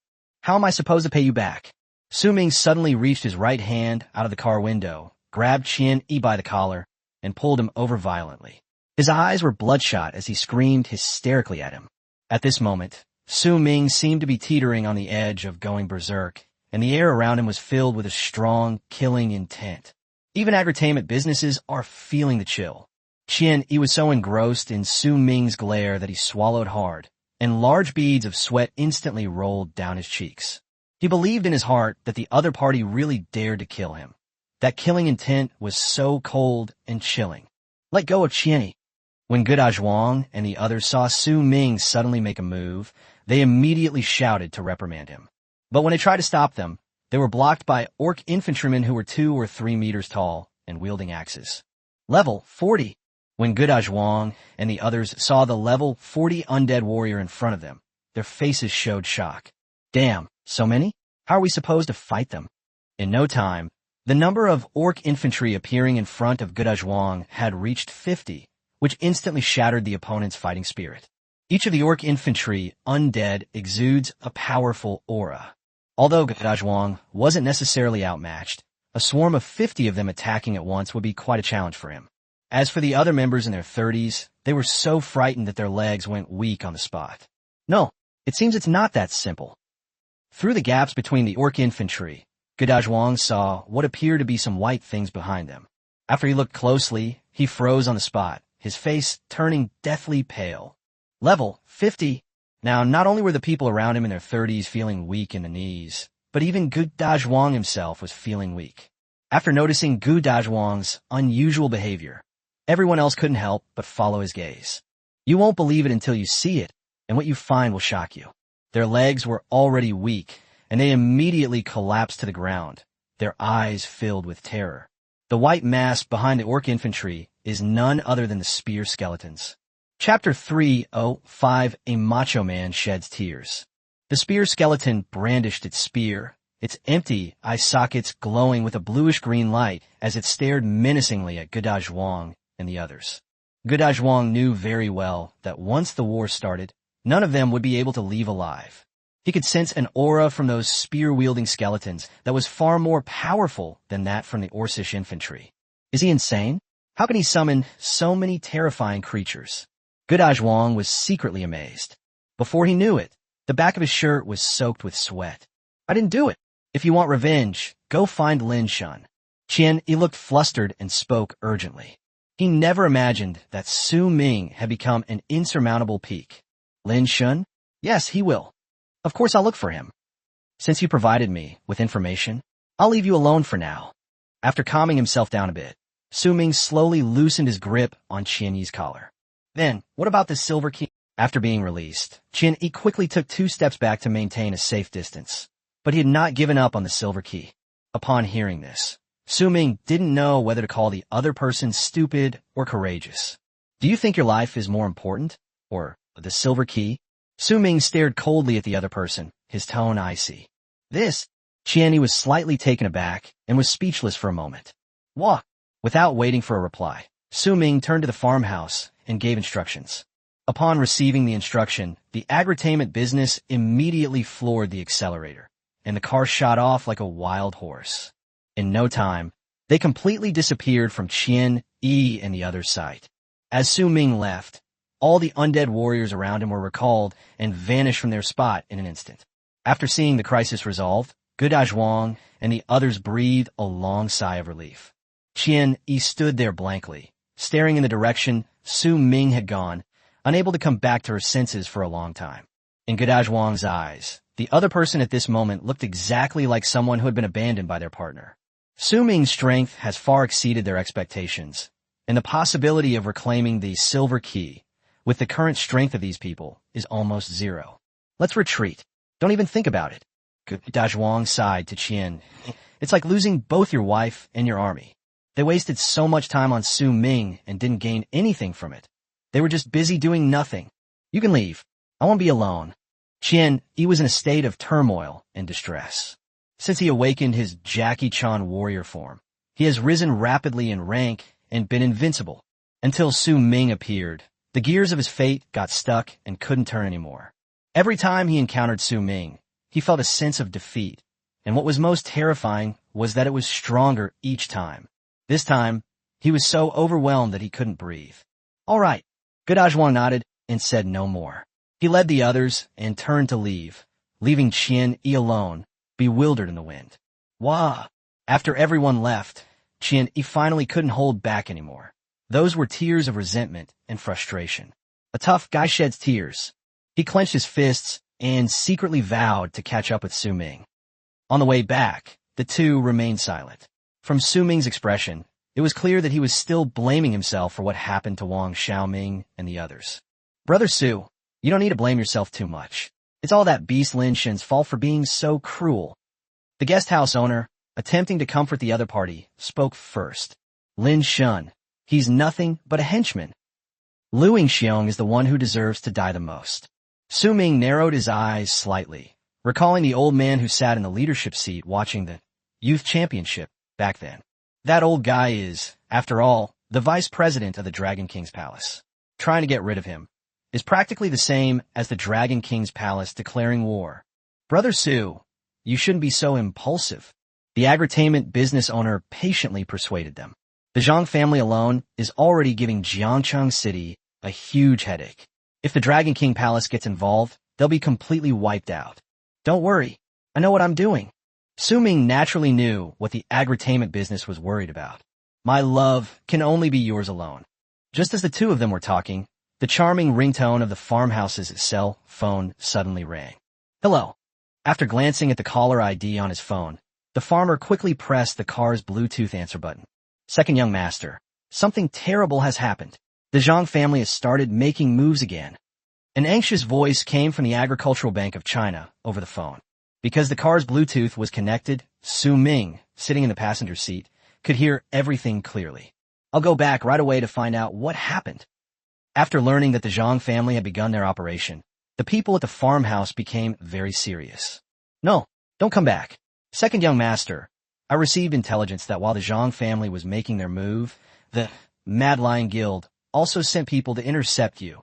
How am I supposed to pay you back? Su Ming suddenly reached his right hand out of the car window, grabbed Qian by the collar, and pulled him over violently. His eyes were bloodshot as he screamed hysterically at him. At this moment, Su Ming seemed to be teetering on the edge of going berserk, and the air around him was filled with a strong, killing intent. Even agri-tainment businesses are feeling the chill. Qian, he was so engrossed in Su Ming's glare that he swallowed hard, and large beads of sweat instantly rolled down his cheeks. He believed in his heart that the other party really dared to kill him. That killing intent was so cold and chilling. Let go of Qian. When Zhuang and the others saw Su Ming suddenly make a move, they immediately shouted to reprimand him. But when they tried to stop them, they were blocked by orc infantrymen who were 2 or 3 meters tall and wielding axes. Level 40. When Zhuang and the others saw the level 40 undead warrior in front of them, their faces showed shock. Damn, so many? How are we supposed to fight them? In no time, the number of orc infantry appearing in front of Zhuang had reached 50, which instantly shattered the opponent's fighting spirit. Each of the orc infantry, undead, exudes a powerful aura. Although Zhuang wasn't necessarily outmatched, a swarm of 50 of them attacking at once would be quite a challenge for him. As for the other members in their 30s, they were so frightened that their legs went weak on the spot. No, it seems it's not that simple. Through the gaps between the orc infantry, Zhuang saw what appeared to be some white things behind them. After he looked closely, he froze on the spot, his face turning deathly pale. Level 50. Now, not only were the people around him in their 30s feeling weak in the knees, but even Zhuang himself was feeling weak. After noticing Zhuang's unusual behavior, everyone else couldn't help but follow his gaze. You won't believe it until you see it, and what you find will shock you. Their legs were already weak, and they immediately collapsed to the ground, their eyes filled with terror. The white mass behind the orc infantry is none other than the spear skeletons. Chapter 305, A Macho Man Sheds Tears. The spear skeleton brandished its spear, its empty eye sockets glowing with a bluish-green light as it stared menacingly at Zhuang and the others. Zhuang knew very well that once the war started, none of them would be able to leave alive. He could sense an aura from those spear-wielding skeletons that was far more powerful than that from the Orcish infantry. Is he insane? How can he summon so many terrifying creatures? Zhuang was secretly amazed. Before he knew it, the back of his shirt was soaked with sweat. I didn't do it. If you want revenge, go find Lin Shun. Qian, he looked flustered and spoke urgently. He never imagined that Su Ming had become an insurmountable peak. Lin Shun? Yes, he will. Of course I'll look for him. Since you provided me with information, I'll leave you alone for now. After calming himself down a bit, Su Ming slowly loosened his grip on Qian Yi's collar. Then, what about the silver key? After being released, Qian Yi quickly took 2 steps back to maintain a safe distance. But he had not given up on the silver key. Upon hearing this, Su Ming didn't know whether to call the other person stupid or courageous. Do you think your life is more important? Or the silver key? Su Ming stared coldly at the other person, his tone icy. This? Qian Yi was slightly taken aback and was speechless for a moment. Walk. Without waiting for a reply, Su Ming turned to the farmhouse and gave instructions. Upon receiving the instruction, the agri-tainment business immediately floored the accelerator, and the car shot off like a wild horse. In no time, they completely disappeared from Qian Yi and the other's sight. As Su Ming left, all the undead warriors around him were recalled and vanished from their spot in an instant. After seeing the crisis resolved, Zhuang and the others breathed a long sigh of relief. Qian Yi stood there blankly, staring in the direction Su Ming had gone, unable to come back to her senses for a long time. In Zhuang's eyes, the other person at this moment looked exactly like someone who had been abandoned by their partner. Su Ming's strength has far exceeded their expectations, and the possibility of reclaiming the silver key with the current strength of these people, is almost zero. Let's retreat. Don't even think about it. Dazhuang sighed to Qian. It's like losing both your wife and your army. They wasted so much time on Su Ming and didn't gain anything from it. They were just busy doing nothing. You can leave. I won't be alone. Qian, he was in a state of turmoil and distress. Since he awakened his Jackie Chan warrior form, he has risen rapidly in rank and been invincible. Until Su Ming appeared, the gears of his fate got stuck and couldn't turn anymore. Every time he encountered Su Ming, he felt a sense of defeat, and what was most terrifying was that it was stronger each time. This time, he was so overwhelmed that he couldn't breathe. All right. Dazhuang nodded and said no more. He led the others and turned to leave, leaving Qian Yi alone, bewildered in the wind. Wah! After everyone left, Qian Yi finally couldn't hold back anymore. Those were tears of resentment and frustration. A tough guy sheds tears. He clenched his fists and secretly vowed to catch up with Su Ming. On the way back, the two remained silent. From Su Ming's expression, it was clear that he was still blaming himself for what happened to Wang Xiaoming and the others. Brother Su, you don't need to blame yourself too much. It's all that beast Lin Shen's fault for being so cruel. The guest house owner, attempting to comfort the other party, spoke first. Lin Shen, he's nothing but a henchman. Lu Yingxiong is the one who deserves to die the most. Su Ming narrowed his eyes slightly, recalling the old man who sat in the leadership seat watching the youth championship back then. That old guy is, after all, the vice president of the Dragon King's palace. Trying to get rid of him is practically the same as the Dragon King's palace declaring war. Brother Su, you shouldn't be so impulsive. The agritainment business owner patiently persuaded them. The Zhang family alone is already giving Jiangcheng City a huge headache. If the Dragon King Palace gets involved, they'll be completely wiped out. Don't worry, I know what I'm doing. Su Ming naturally knew what the agritainment business was worried about. My love can only be yours alone. Just as the two of them were talking, the charming ringtone of the farmhouse's cell phone suddenly rang. Hello. After glancing at the caller ID on his phone, the farmer quickly pressed the car's Bluetooth answer button. Second young master, something terrible has happened. The Zhang family has started making moves again. An anxious voice came from the Agricultural Bank of China over the phone. Because the car's Bluetooth was connected, Su Ming, sitting in the passenger seat, could hear everything clearly. I'll go back right away to find out what happened. After learning that the Zhang family had begun their operation, the people at the farmhouse became very serious. No, don't come back. Second young master, I received intelligence that while the Zhang family was making their move, the Mad Lion Guild also sent people to intercept you.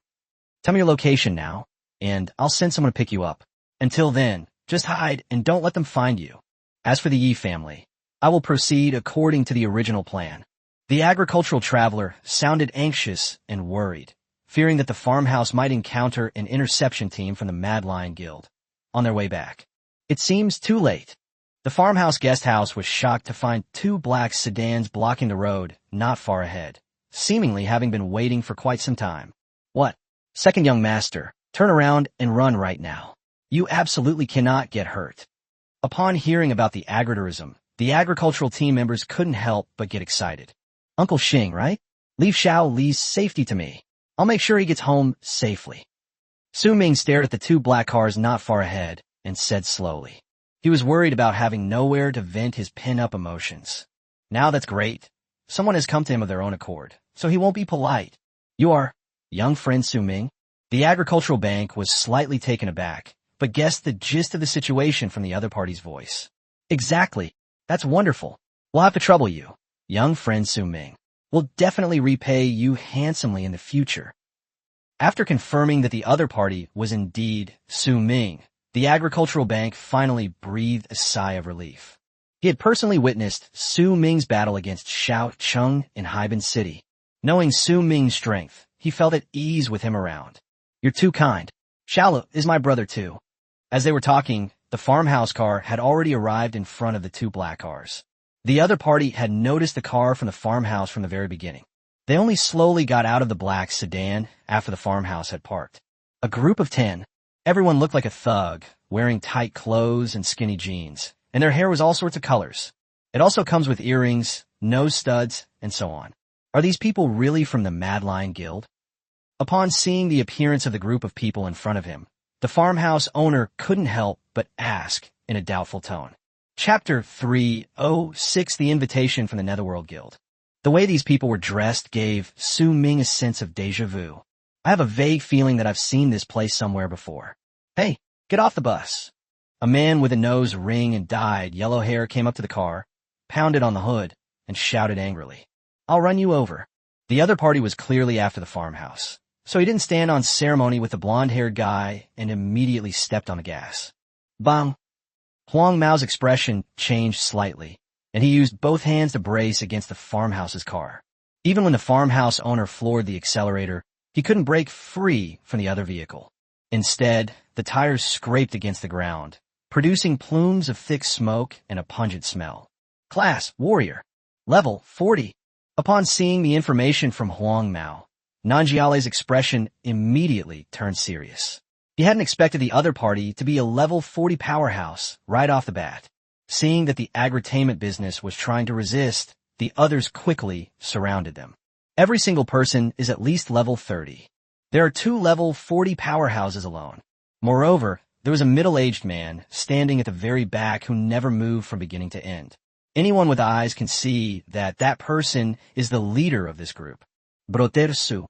Tell me your location now, and I'll send someone to pick you up. Until then, just hide and don't let them find you. As for the Yi family, I will proceed according to the original plan. The agricultural traveler sounded anxious and worried, fearing that the farmhouse might encounter an interception team from the Mad Lion Guild on their way back. It seems too late. The farmhouse guest house was shocked to find two black sedans blocking the road not far ahead, seemingly having been waiting for quite some time. What? Second young master, turn around and run right now. You absolutely cannot get hurt. Upon hearing about the agritourism, the agricultural team members couldn't help but get excited. Uncle Xing, right? Leave Xiao Li's safety to me. I'll make sure he gets home safely. Su Ming stared at the two black cars not far ahead and said slowly. He was worried about having nowhere to vent his pin-up emotions. Now that's great. Someone has come to him of their own accord, so he won't be polite. You are, young friend Su Ming? The agricultural bank was slightly taken aback, but guessed the gist of the situation from the other party's voice. Exactly. That's wonderful. We'll have to trouble you, young friend Su Ming. We'll definitely repay you handsomely in the future. After confirming that the other party was indeed Su Ming, the agricultural bank finally breathed a sigh of relief. He had personally witnessed Su Ming's battle against Xiao Cheng in Haiban City. Knowing Su Ming's strength, he felt at ease with him around. You're too kind. Xiao is my brother too. As they were talking, the farmhouse car had already arrived in front of the two black cars. The other party had noticed the car from the farmhouse from the very beginning. They only slowly got out of the black sedan after the farmhouse had parked. A group of 10. Everyone looked like a thug, wearing tight clothes and skinny jeans, and their hair was all sorts of colors. It also comes with earrings, nose studs, and so on. Are these people really from the Mad Lion Guild? Upon seeing the appearance of the group of people in front of him, the farmhouse owner couldn't help but ask in a doubtful tone. Chapter 306, The Invitation from the Netherworld Guild. The way these people were dressed gave Su Ming a sense of déjà vu. I have a vague feeling that I've seen this place somewhere before. Hey, get off the bus. A man with a nose ring and dyed yellow hair came up to the car, pounded on the hood, and shouted angrily, I'll run you over. The other party was clearly after the farmhouse, so he didn't stand on ceremony with the blonde-haired guy and immediately stepped on the gas. Bang! Huang Mao's expression changed slightly, and he used both hands to brace against the farmhouse's car. Even when the farmhouse owner floored the accelerator, he couldn't break free from the other vehicle. Instead, the tires scraped against the ground, producing plumes of thick smoke and a pungent smell. Class, Warrior. Level, 40. Upon seeing the information from Huang Mao, Nanjiale's expression immediately turned serious. He hadn't expected the other party to be a level 40 powerhouse right off the bat. Seeing that the agritainment business was trying to resist, the others quickly surrounded them. Every single person is at least level 30. There are 2 level 40 powerhouses alone. Moreover, there was a middle-aged man standing at the very back who never moved from beginning to end. Anyone with eyes can see that that person is the leader of this group. Broter Su.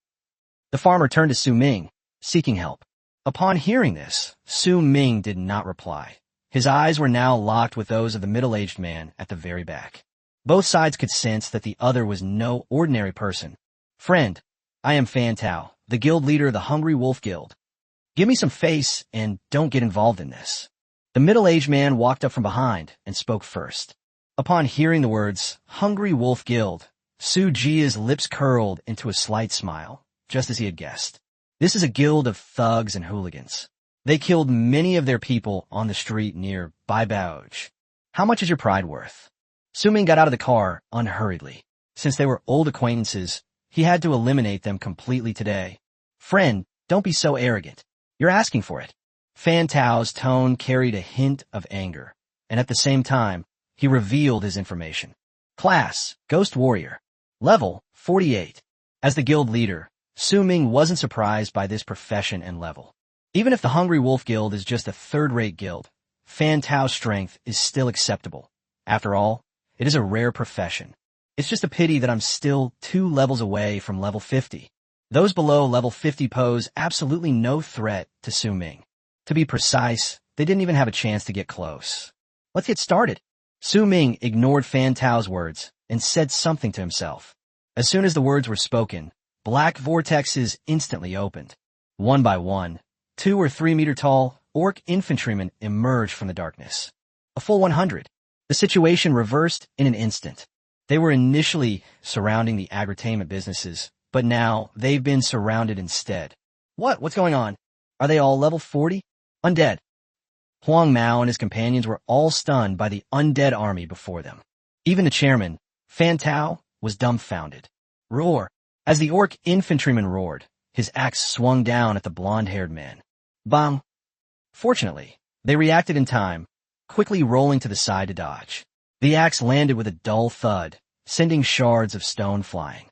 The farmer turned to Su Ming, seeking help. Upon hearing this, Su Ming did not reply. His eyes were now locked with those of the middle-aged man at the very back. Both sides could sense that the other was no ordinary person. Friend, I am Fan Tao, the guild leader of the Hungry Wolf Guild. Give me some face and don't get involved in this. The middle-aged man walked up from behind and spoke first. Upon hearing the words, Hungry Wolf Guild, Su Jia's lips curled into a slight smile, just as he had guessed. This is a guild of thugs and hooligans. They killed many of their people on the street near Baibauj. How much is your pride worth? Su Ming got out of the car unhurriedly. Since they were old acquaintances, he had to eliminate them completely today. Friend, don't be so arrogant. You're asking for it. Fan Tao's tone carried a hint of anger, and at the same time, he revealed his information. Class, Ghost Warrior. Level, 48. As the guild leader, Su Ming wasn't surprised by this profession and level. Even if the Hungry Wolf Guild is just a third-rate guild, Fan Tao's strength is still acceptable. After all, it is a rare profession. It's just a pity that I'm still 2 levels away from level 50. Those below level 50 pose absolutely no threat to Su Ming. To be precise, they didn't even have a chance to get close. Let's get started. Su Ming ignored Fan Tao's words and said something to himself. As soon as the words were spoken, black vortexes instantly opened. One by one, 2 or 3 meter tall orc infantrymen emerged from the darkness. A full 100. The situation reversed in an instant. They were initially surrounding the agritainment businesses, but now they've been surrounded instead. What's going on? Are they all level 40? Undead. Huang Mao and his companions were all stunned by the undead army before them. Even the chairman, Fan Tao, was dumbfounded. Roar! As the orc infantryman roared, his axe swung down at the blonde-haired man. Bang! Fortunately, they reacted in time, quickly rolling to the side to dodge. The axe landed with a dull thud, sending shards of stone flying.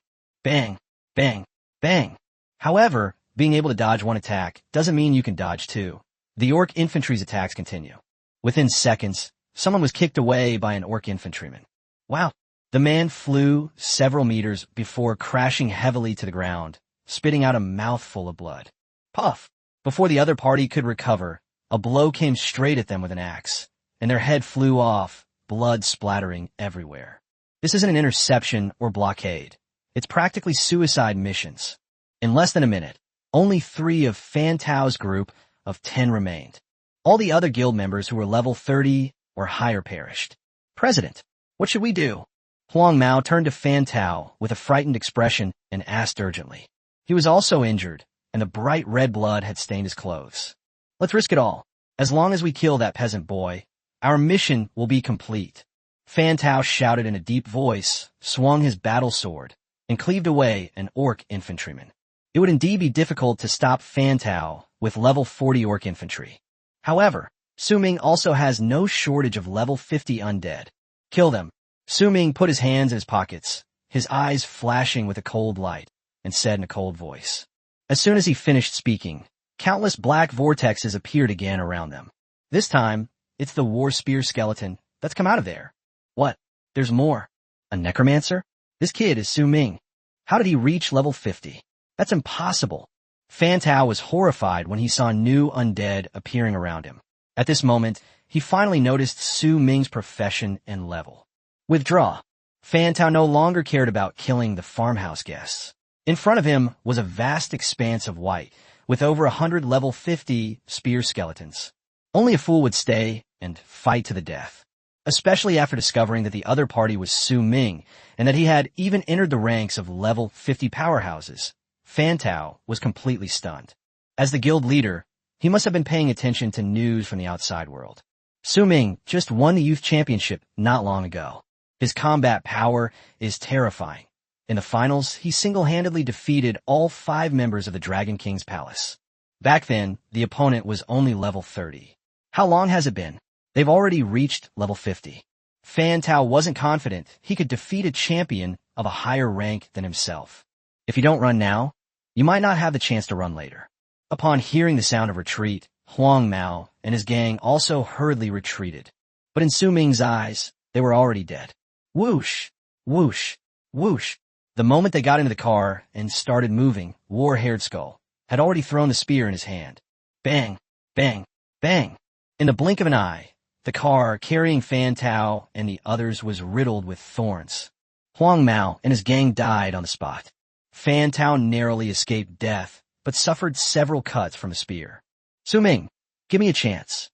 Bang! Bang! Bang! However, being able to dodge one attack doesn't mean you can dodge 2. The orc infantry's attacks continue. Within seconds, someone was kicked away by an orc infantryman. Wow! The man flew several meters before crashing heavily to the ground, spitting out a mouthful of blood. Puff! Before the other party could recover, a blow came straight at them with an axe, and their head flew off, blood splattering everywhere. This isn't an interception or blockade. It's practically suicide missions. In less than a minute, only 3 of Fan Tao's group of 10 remained. All the other guild members who were level 30 or higher perished. President, what should we do? Huang Mao turned to Fan Tao with a frightened expression and asked urgently. He was also injured, and the bright red blood had stained his clothes. Let's risk it all. As long as we kill that peasant boy, our mission will be complete. Fan Tao shouted in a deep voice, swung his battle sword, and cleaved away an orc infantryman. It would indeed be difficult to stop Fan Tao with level 40 orc infantry. However, Su Ming also has no shortage of level 50 undead. Kill them. Su Ming put his hands in his pockets, his eyes flashing with a cold light, and said in a cold voice, As soon as he finished speaking, countless black vortexes appeared again around them. This time, it's the war spear skeleton that's come out of there. What? There's more. A necromancer? This kid is Su Ming. How did he reach level 50? That's impossible. Fan Tao was horrified when he saw new undead appearing around him. At this moment, he finally noticed Su Ming's profession and level. Withdraw. Fan Tao no longer cared about killing the farmhouse guests. In front of him was a vast expanse of white, with over 100 level 50 spear skeletons. Only a fool would stay and fight to the death, especially after discovering that the other party was Su Ming and that he had even entered the ranks of level 50 powerhouses. Fan Tao was completely stunned. As the guild leader, he must have been paying attention to news from the outside world. Su Ming just won the youth championship not long ago. His combat power is terrifying. In the finals, he single-handedly defeated all 5 members of the Dragon King's palace. Back then, the opponent was only level 30. How long has it been? They've already reached level 50. Fan Tao wasn't confident he could defeat a champion of a higher rank than himself. If you don't run now, you might not have the chance to run later. Upon hearing the sound of retreat, Huang Mao and his gang also hurriedly retreated. But in Su Ming's eyes, they were already dead. Whoosh! Whoosh! Whoosh! The moment they got into the car and started moving, War-Haired Skull had already thrown the spear in his hand. Bang! Bang! Bang! In the blink of an eye, the car carrying Fan Tao and the others was riddled with thorns. Huang Mao and his gang died on the spot. Fan Tao narrowly escaped death, but suffered several cuts from a spear. Su Ming, give me a chance.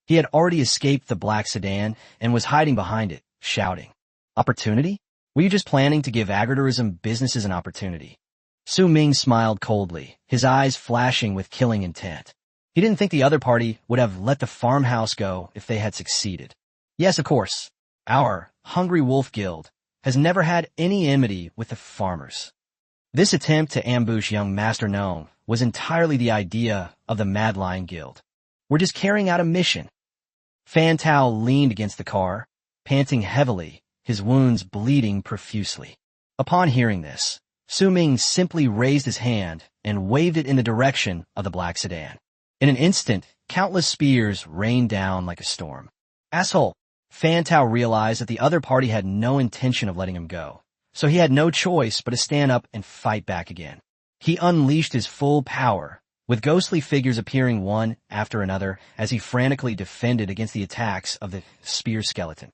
He had already escaped the black sedan and was hiding behind it, shouting. Opportunity? Were you just planning to give agritourism businesses an opportunity? Su Ming smiled coldly, his eyes flashing with killing intent. He didn't think the other party would have let the farmhouse go if they had succeeded. Yes, of course. Our Hungry Wolf Guild has never had any enmity with the farmers. This attempt to ambush young Master Gnome was entirely the idea of the Mad Lion Guild. We're just carrying out a mission. Fan Tao leaned against the car, panting heavily, his wounds bleeding profusely. Upon hearing this, Su Ming simply raised his hand and waved it in the direction of the black sedan. In an instant, countless spears rained down like a storm. Asshole! Fan Tao realized that the other party had no intention of letting him go, so he had no choice but to stand up and fight back again. He unleashed his full power, with ghostly figures appearing one after another as he frantically defended against the attacks of the spear skeleton.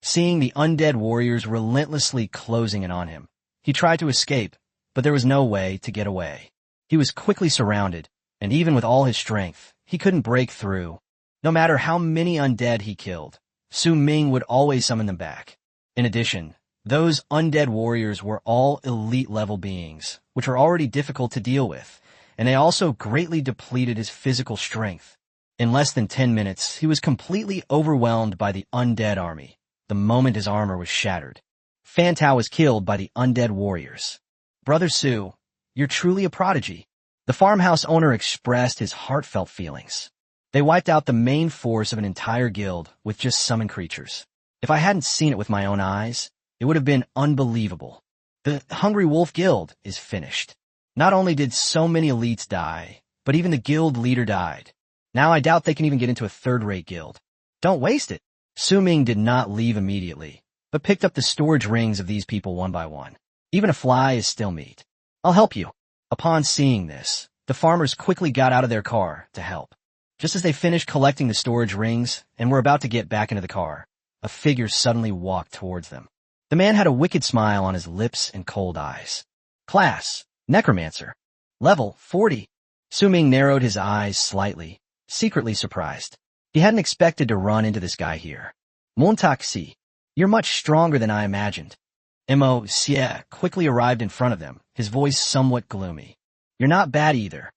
Seeing the undead warriors relentlessly closing in on him, he tried to escape, but there was no way to get away. He was quickly surrounded, and even with all his strength, he couldn't break through. No matter how many undead he killed, Su Ming would always summon them back. In addition, those undead warriors were all elite-level beings, which were already difficult to deal with, and they also greatly depleted his physical strength. In less than 10 minutes, he was completely overwhelmed by the undead army, the moment his armor was shattered. Fan Tao was killed by the undead warriors. Brother Su, you're truly a prodigy. The farmhouse owner expressed his heartfelt feelings. They wiped out the main force of an entire guild with just summoned creatures. If I hadn't seen it with my own eyes, it would have been unbelievable. The Hungry Wolf Guild is finished. Not only did so many elites die, but even the guild leader died. Now I doubt they can even get into a third-rate guild. Don't waste it. Su Ming did not leave immediately, but picked up the storage rings of these people one by one. Even a fly is still meat. I'll help you. Upon seeing this, the farmers quickly got out of their car to help. Just as they finished collecting the storage rings and were about to get back into the car, a figure suddenly walked towards them. The man had a wicked smile on his lips and cold eyes. Class, Necromancer. Level 40. Su Ming narrowed his eyes slightly, secretly surprised. He hadn't expected to run into this guy here. Montaxi, you're much stronger than I imagined. Mo Xie quickly arrived in front of them, his voice somewhat gloomy. You're not bad either.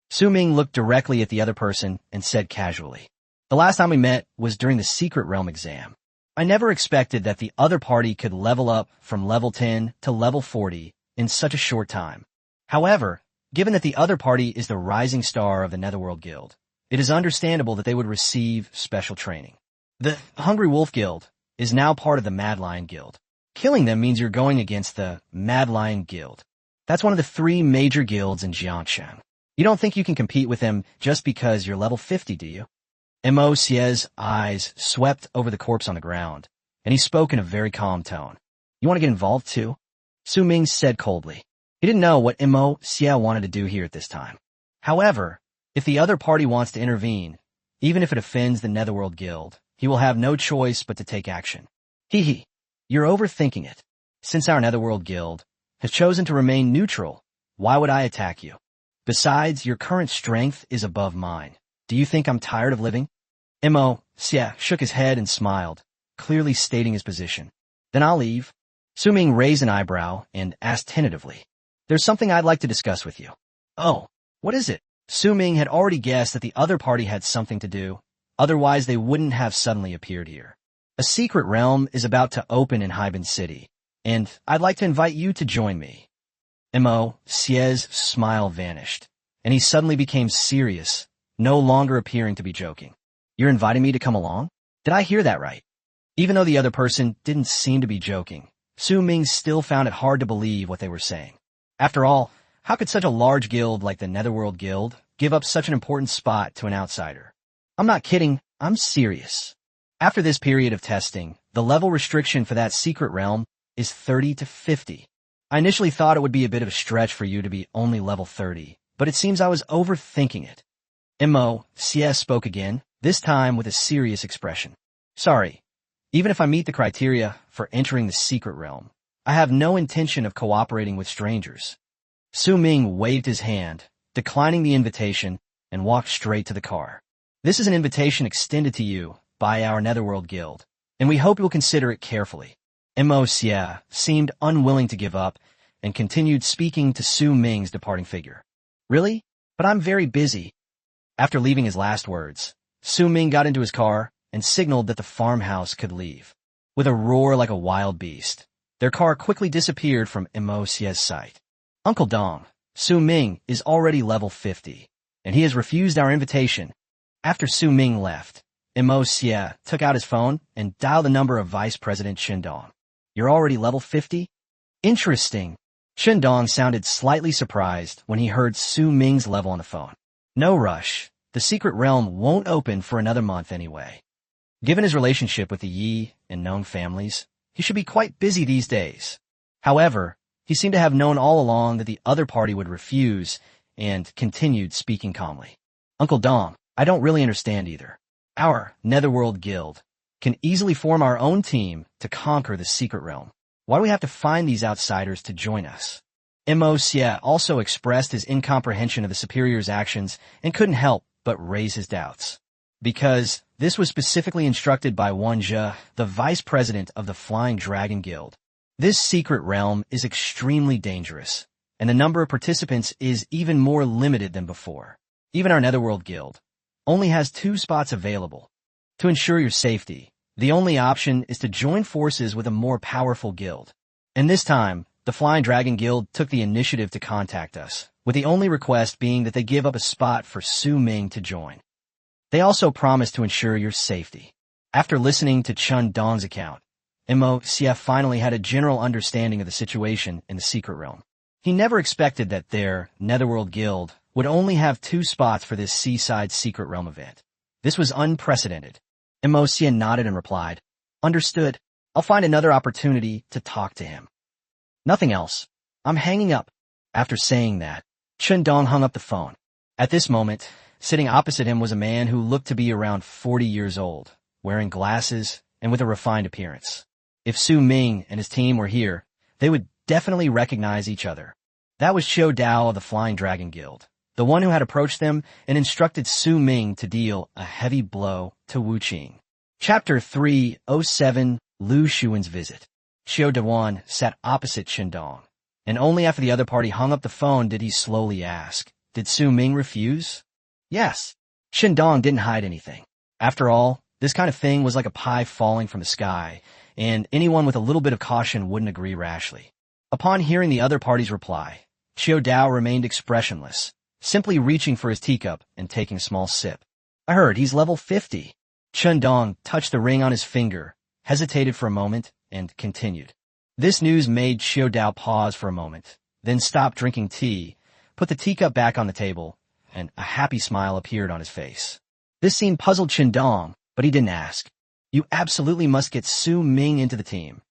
Su Ming looked directly at the other person and said casually, the last time we met was during the Secret Realm exam. I never expected that the other party could level up from level 10 to level 40 in such a short time. However, given that the other party is the rising star of the Netherworld Guild, it is understandable that they would receive special training. The Hungry Wolf Guild is now part of the Mad Lion Guild. Killing them means you're going against the Mad Lion Guild. That's one of the 3 major guilds in Jiangshan. You don't think you can compete with them just because you're level 50, do you? Mo Xie's eyes swept over the corpse on the ground, and he spoke in a very calm tone. You want to get involved too? Su Ming said coldly. He didn't know what Mo Xie wanted to do here at this time. However, if the other party wants to intervene, even if it offends the Netherworld Guild, he will have no choice but to take action. Hee. You're overthinking it. Since our Netherworld Guild has chosen to remain neutral, why would I attack you? Besides, your current strength is above mine. Do you think I'm tired of living? Mo Xie shook his head and smiled, clearly stating his position. Then I'll leave. Su Ming raised an eyebrow and asked tentatively. There's something I'd like to discuss with you. Oh, what is it? Su Ming had already guessed that the other party had something to do, otherwise they wouldn't have suddenly appeared here. A secret realm is about to open in Haiban City, and I'd like to invite you to join me. Mo Xie's smile vanished, and he suddenly became serious, no longer appearing to be joking. You're inviting me to come along? Did I hear that right? Even though the other person didn't seem to be joking, Su Ming still found it hard to believe what they were saying. After all, how could such a large guild like the Netherworld Guild give up such an important spot to an outsider? I'm not kidding, I'm serious. After this period of testing, the level restriction for that secret realm is 30 to 50. I initially thought it would be a bit of a stretch for you to be only level 30, but it seems I was overthinking it. Mo Xie spoke again, this time with a serious expression. Sorry, even if I meet the criteria for entering the secret realm, I have no intention of cooperating with strangers. Su Ming waved his hand, declining the invitation, and walked straight to the car. This is an invitation extended to you by our Netherworld Guild, and we hope you'll consider it carefully. Mo Xie seemed unwilling to give up and continued speaking to Su Ming's departing figure. Really? But I'm very busy. After leaving his last words, Su Ming got into his car and signaled that the farmhouse could leave. With a roar like a wild beast, their car quickly disappeared from Mo Xie's sight. Uncle Dong, Su Ming is already level 50, and he has refused our invitation. After Su Ming left, Mo Xie took out his phone and dialed the number of Vice President Dong. You're already level 50? Interesting. Dong sounded slightly surprised when he heard Su Ming's level on the phone. No rush. The secret realm won't open for another month anyway. Given his relationship with the Yi and Nong families, he should be quite busy these days. However, he seemed to have known all along that the other party would refuse and continued speaking calmly. Uncle Dong, I don't really understand either. Our Netherworld Guild can easily form our own team to conquer the secret realm. Why do we have to find these outsiders to join us? Mo Xie also expressed his incomprehension of the superior's actions and couldn't help but raise his doubts. Because this was specifically instructed by Wan Zhe, the vice president of the Flying Dragon Guild. This secret realm is extremely dangerous, and the number of participants is even more limited than before. Even our Netherworld Guild only has 2 spots available. To ensure your safety, the only option is to join forces with a more powerful guild. And this time, the Flying Dragon Guild took the initiative to contact us, with the only request being that they give up a spot for Su Ming to join. They also promised to ensure your safety. After listening to Chun Dong's account, Mo Xie finally had a general understanding of the situation in the secret realm. He never expected that their Netherworld Guild would only have 2 spots for this seaside secret realm event. This was unprecedented. Mo Xie nodded and replied, Understood. I'll find another opportunity to talk to him. Nothing else. I'm hanging up. After saying that, Chun Dong hung up the phone. At this moment, sitting opposite him was a man who looked to be around 40 years old, wearing glasses and with a refined appearance. If Su Ming and his team were here, they would definitely recognize each other. That was Xiao Dao of the Flying Dragon Guild, the one who had approached them and instructed Su Ming to deal a heavy blow to Wu Qing. Chapter 307, Lu Xuan's Visit. Xiao Dawan sat opposite Dong, and only after the other party hung up the phone did he slowly ask, Did Su Ming refuse? Yes. Dong didn't hide anything. After all, this kind of thing was like a pie falling from the sky, and anyone with a little bit of caution wouldn't agree rashly. Upon hearing the other party's reply, Xiao Dao remained expressionless, simply reaching for his teacup and taking a small sip. I heard he's level 50. Chun Dong touched the ring on his finger, hesitated for a moment, and continued. This news made Xiao Dao pause for a moment. then stopped drinking tea, put the teacup back on the table, and a happy smile appeared on his face. This scene puzzled Qingdong, but he didn't ask. You absolutely must get Su Ming into the team.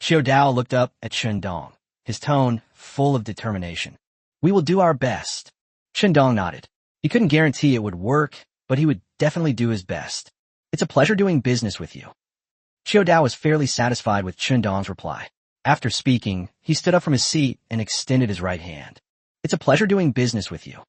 Xiao Dao looked up at Qingdong, his tone full of determination. We will do our best. Qingdong nodded. He couldn't guarantee it would work, but he would definitely do his best. It's a pleasure doing business with you. Xiao Dao was fairly satisfied with Qingdong's reply. After speaking, he stood up from his seat and extended his right hand. It's a pleasure doing business with you.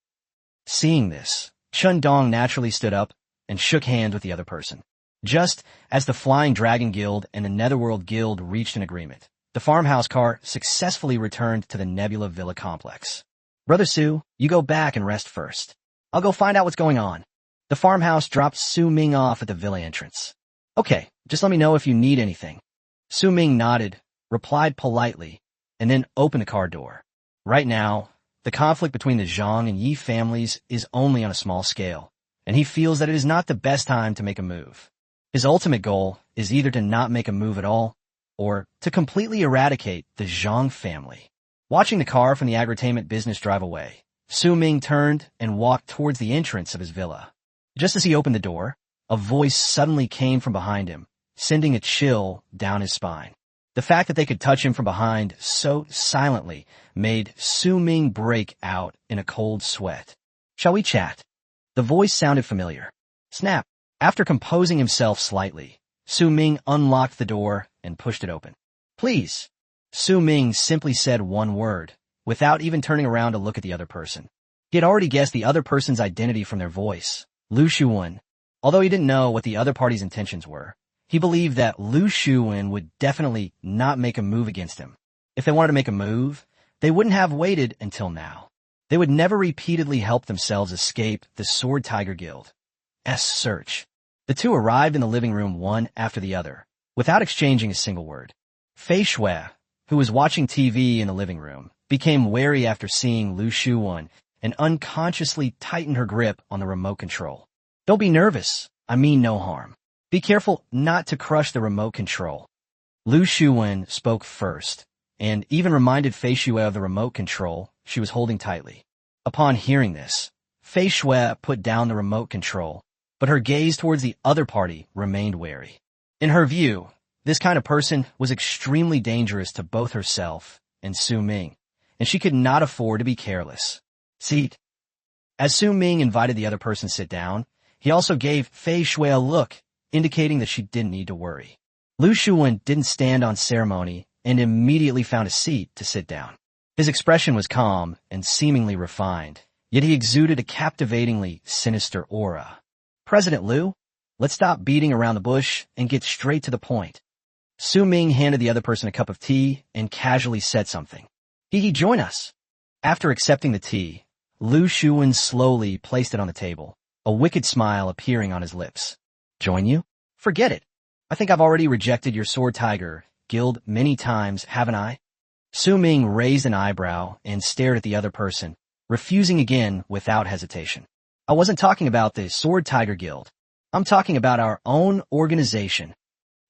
Seeing this, Qingdong naturally stood up and shook hands with the other person. Just as the Flying Dragon Guild and the Netherworld Guild reached an agreement, the farmhouse car successfully returned to the Nebula Villa complex. Brother Su, you go back and rest first. I'll go find out what's going on. The farmhouse dropped Su Ming off at the villa entrance. Okay, just let me know if you need anything. Su Ming nodded, replied politely, and then opened the car door. Right now, the conflict between the Zhang and Yi families is only on a small scale, and he feels that it is not the best time to make a move. His ultimate goal is either to not make a move at all, or to completely eradicate the Zhang family. Watching the car from the agritainment business drive away, Su Ming turned and walked towards the entrance of his villa. Just as he opened the door, a voice suddenly came from behind him, sending a chill down his spine. The fact that they could touch him from behind so silently made Su Ming break out in a cold sweat. Shall we chat? The voice sounded familiar. Snap. After composing himself slightly, Su Ming unlocked the door and pushed it open. Please. Su Ming simply said one word, without even turning around to look at the other person. He had already guessed the other person's identity from their voice, Lu Shuwen. Although he didn't know what the other party's intentions were, he believed that Lu Shuwen would definitely not make a move against him. If they wanted to make a move, they wouldn't have waited until now. They would never repeatedly help themselves escape the Sword Tiger Guild's search. The two arrived in the living room one after the other, without exchanging a single word. Fei Shui, who was watching TV in the living room, became wary after seeing Lu Shuwen and unconsciously tightened her grip on the remote control. Don't be nervous. I mean no harm. Be careful not to crush the remote control. Lu Shuwen spoke first, and even reminded Fei Shui of the remote control she was holding tightly. Upon hearing this, Fei Shui put down the remote control, but her gaze towards the other party remained wary. In her view, this kind of person was extremely dangerous to both herself and Su Ming, and she could not afford to be careless. Seat. As Su Ming invited the other person to sit down, he also gave Fei Shui a look, indicating that she didn't need to worry. Lu Shuwen didn't stand on ceremony and immediately found a seat to sit down. His expression was calm and seemingly refined, yet he exuded a captivatingly sinister aura. President Lu, let's stop beating around the bush and get straight to the point. Su Ming handed the other person a cup of tea and casually said something. Join us. After accepting the tea, Lu Shuwen slowly placed it on the table, a wicked smile appearing on his lips. Join you? Forget it. I think I've already rejected your Sword Tiger Guild many times, haven't I? Su Ming raised an eyebrow and stared at the other person, refusing again without hesitation. I wasn't talking about the Sword Tiger Guild. I'm talking about our own organization.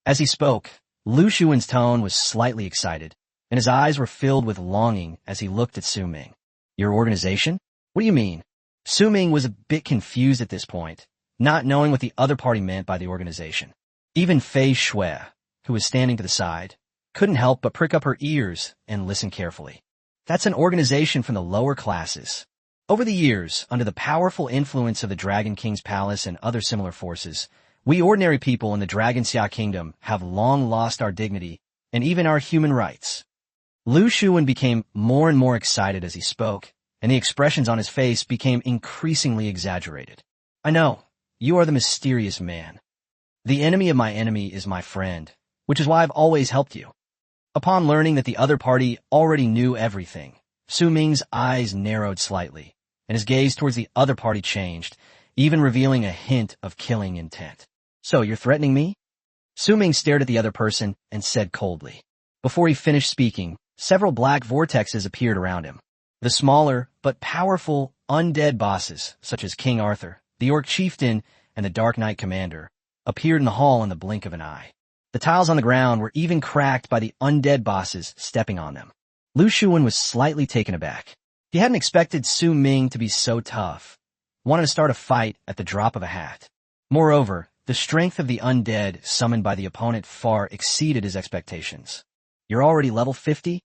As he spoke, Lu Shuwen's tone was slightly excited, and his eyes were filled with longing as he looked at Su Ming. Your organization? What do you mean? Su Ming was a bit confused at this point, not knowing what the other party meant by the organization. Even Fei Shui, who was standing to the side, couldn't help but prick up her ears and listen carefully. That's an organization from the lower classes. Over the years, under the powerful influence of the Dragon King's palace and other similar forces, we ordinary people in the Dragon Xia Kingdom have long lost our dignity and even our human rights. Lu Shuwen became more and more excited as he spoke, and the expressions on his face became increasingly exaggerated. I know. You are the mysterious man. The enemy of my enemy is my friend, which is why I've always helped you. Upon learning that the other party already knew everything, Su Ming's eyes narrowed slightly, and his gaze towards the other party changed, even revealing a hint of killing intent. So you're threatening me? Su Ming stared at the other person and said coldly. Before he finished speaking, several black vortexes appeared around him. The smaller but powerful undead bosses, such as King Arthur, the Orc Chieftain, and the Dark Knight Commander, appeared in the hall in the blink of an eye. The tiles on the ground were even cracked by the undead bosses stepping on them. Lu Shuwen was slightly taken aback. He hadn't expected Su Ming to be so tough, wanted to start a fight at the drop of a hat. Moreover, the strength of the undead summoned by the opponent far exceeded his expectations. You're already level 50?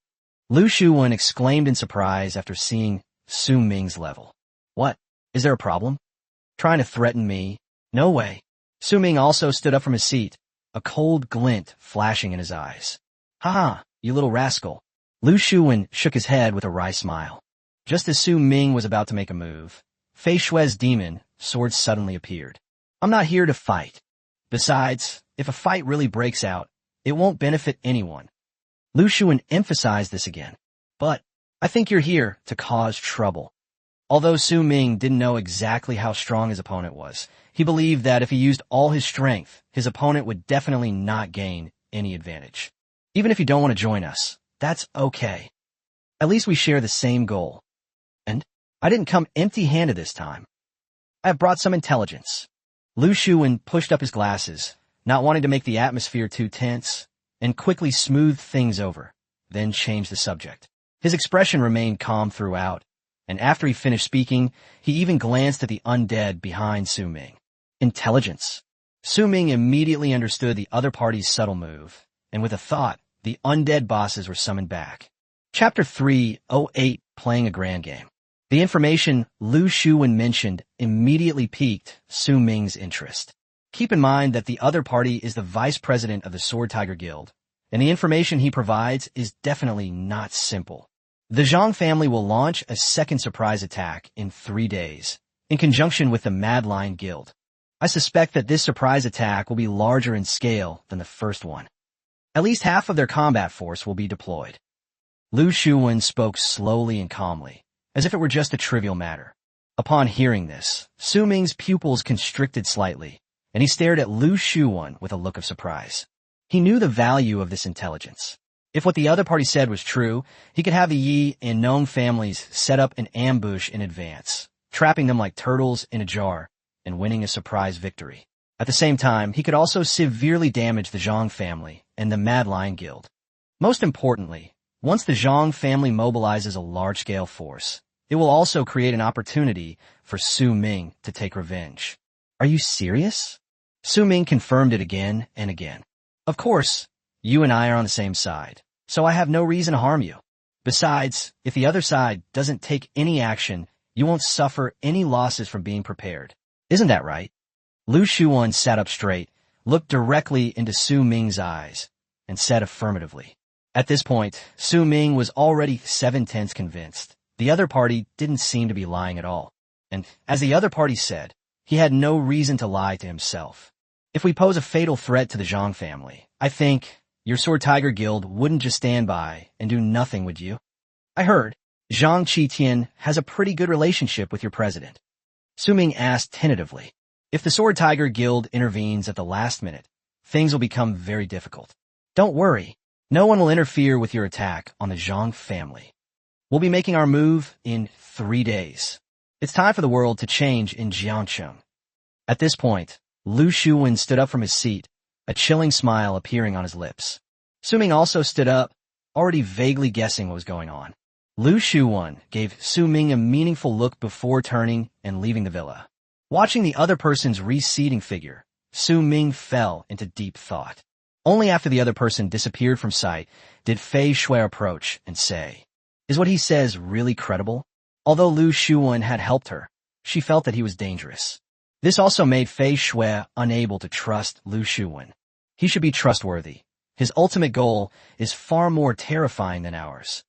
Lu Shuwen exclaimed in surprise after seeing Su Ming's level. What? Is there a problem? Trying to threaten me? No way. Su Ming also stood up from his seat, a cold glint flashing in his eyes. Haha, you little rascal. Lu Shuwen shook his head with a wry smile. Just as Su Ming was about to make a move, Fei Shue's demon sword suddenly appeared. I'm not here to fight. Besides, if a fight really breaks out, it won't benefit anyone. Lu Shuwen emphasized this again. But I think you're here to cause trouble. Although Su Ming didn't know exactly how strong his opponent was, he believed that if he used all his strength, his opponent would definitely not gain any advantage. Even if you don't want to join us, that's okay. At least we share the same goal. And I didn't come empty-handed this time. I have brought some intelligence. Lu Shuwen pushed up his glasses, not wanting to make the atmosphere too tense, and quickly smoothed things over, then changed the subject. His expression remained calm throughout, and after he finished speaking, he even glanced at the undead behind Su Ming. Intelligence. Su Ming immediately understood the other party's subtle move, and with a thought, the undead bosses were summoned back. Chapter 308, Playing a Grand Game. The information Lu Shuwen mentioned immediately piqued Su Ming's interest. Keep in mind that the other party is the vice president of the Sword Tiger Guild, and the information he provides is definitely not simple. The Zhang family will launch a second surprise attack in 3 days, in conjunction with the Mad Lion Guild. I suspect that this surprise attack will be larger in scale than the first one. At least half of their combat force will be deployed. Lu Shuwen spoke slowly and calmly, as if it were just a trivial matter. Upon hearing this, Su Ming's pupils constricted slightly, and he stared at Lu Shuwen with a look of surprise. He knew the value of this intelligence. If what the other party said was true, he could have the Yi and Nong families set up an ambush in advance, trapping them like turtles in a jar and winning a surprise victory. At the same time, he could also severely damage the Zhang family and the Mad Lion Guild. Most importantly, once the Zhang family mobilizes a large-scale force, it will also create an opportunity for Su Ming to take revenge. Are you serious? Su Ming confirmed it again and again. Of course, you and I are on the same side, so I have no reason to harm you. Besides, if the other side doesn't take any action, you won't suffer any losses from being prepared. Isn't that right? Lu Shuwen sat up straight, looked directly into Su Ming's eyes, and said affirmatively. At this point, Su Ming was already 7/10 convinced. The other party didn't seem to be lying at all. And, as the other party said, he had no reason to lie to himself. If we pose a fatal threat to the Zhang family, I think your Sword Tiger Guild wouldn't just stand by and do nothing, would you? I heard Zhang Qitian has a pretty good relationship with your president. Su Ming asked tentatively. If the Sword Tiger Guild intervenes at the last minute, things will become very difficult. Don't worry. No one will interfere with your attack on the Zhang family. We'll be making our move in 3 days. It's time for the world to change in Jiangcheng. At this point, Lu Shuwen stood up from his seat, a chilling smile appearing on his lips. Su Ming also stood up, already vaguely guessing what was going on. Lu Shuwen gave Su Ming a meaningful look before turning and leaving the villa. Watching the other person's receding figure, Su Ming fell into deep thought. Only after the other person disappeared from sight did Fei Shui approach and say, "Is what he says really credible?" Although Lu Shuwen had helped her, she felt that he was dangerous. This also made Fei Shui unable to trust Lu Shuwen. He should be trustworthy. His ultimate goal is far more terrifying than ours.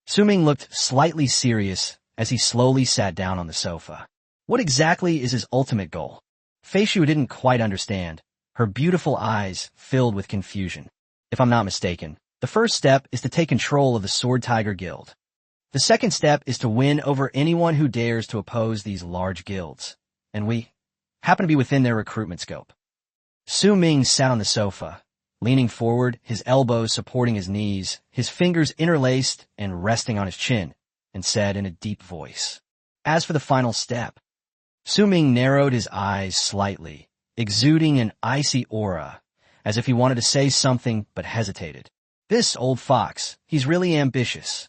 Su Ming looked slightly serious as he slowly sat down on the sofa. What exactly is his ultimate goal? Fei Shui didn't quite understand, her beautiful eyes filled with confusion. If I'm not mistaken, the first step is to take control of the Sword Tiger Guild. The second step is to win over anyone who dares to oppose these large guilds. And we happen to be within their recruitment scope. Su Ming sat on the sofa, leaning forward, his elbows supporting his knees, his fingers interlaced and resting on his chin, and said in a deep voice, "As for the final step." Su Ming narrowed his eyes slightly, exuding an icy aura, as if he wanted to say something but hesitated. This old fox, he's really ambitious.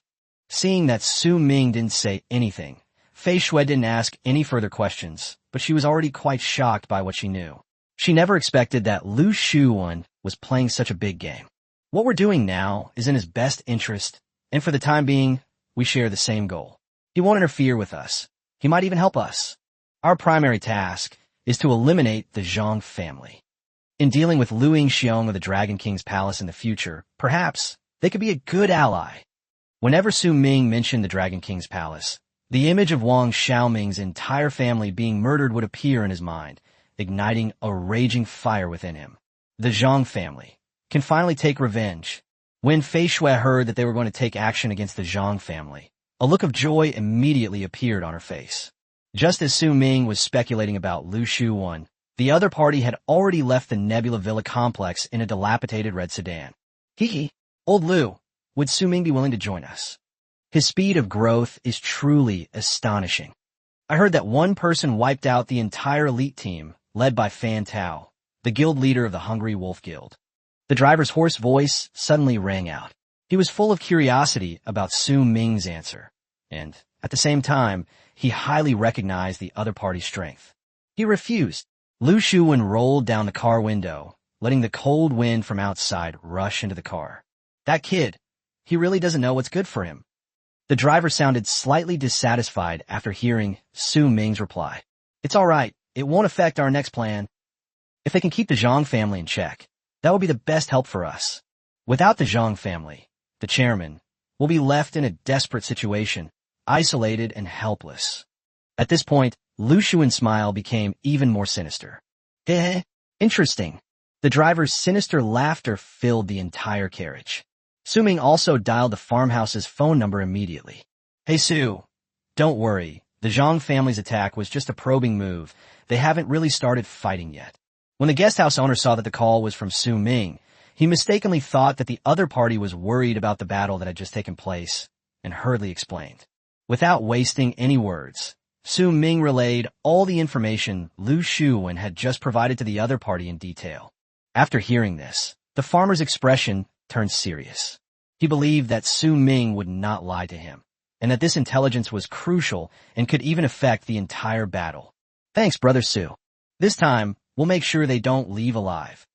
Seeing that Su Ming didn't say anything, Fei Shui didn't ask any further questions, but she was already quite shocked by what she knew. She never expected that Lu Shuwen was playing such a big game. What we're doing now is in his best interest, and for the time being, we share the same goal. He won't interfere with us. He might even help us. Our primary task is to eliminate the Zhang family. In dealing with Lu Yingxiong of the Dragon King's palace in the future, perhaps they could be a good ally. Whenever Su Ming mentioned the Dragon King's palace, the image of Wang Xiaoming's entire family being murdered would appear in his mind, igniting a raging fire within him. The Zhang family can finally take revenge. When Fei Shui heard that they were going to take action against the Zhang family, a look of joy immediately appeared on her face. Just as Su Ming was speculating about Lu Shuwen, the other party had already left the Nebula Villa complex in a dilapidated red sedan. Hee, old Lu, would Su Ming be willing to join us? His speed of growth is truly astonishing. I heard that one person wiped out the entire elite team, led by Fan Tao, the guild leader of the Hungry Wolf Guild. The driver's hoarse voice suddenly rang out. He was full of curiosity about Su Ming's answer, and, at the same time, he highly recognized the other party's strength. He refused. Lu Shuwen rolled down the car window, letting the cold wind from outside rush into the car. That kid, he really doesn't know what's good for him. The driver sounded slightly dissatisfied after hearing Su Ming's reply. It's all right. It won't affect our next plan. If they can keep the Zhang family in check, that would be the best help for us. Without the Zhang family, the chairman will be left in a desperate situation, isolated and helpless. At this point, Lu Shuwen's smile became even more sinister. Interesting. The driver's sinister laughter filled the entire carriage. Su Ming also dialed the farmhouse's phone number immediately. Hey Su, don't worry. The Zhang family's attack was just a probing move. They haven't really started fighting yet. When the guesthouse owner saw that the call was from Su Ming, he mistakenly thought that the other party was worried about the battle that had just taken place, and hurriedly explained. Without wasting any words, Su Ming relayed all the information Lu Shuwen had just provided to the other party in detail. After hearing this, the farmer's expression turned serious. He believed that Su Ming would not lie to him, and that this intelligence was crucial and could even affect the entire battle. Thanks, Brother Su. This time, we'll make sure they don't leave alive.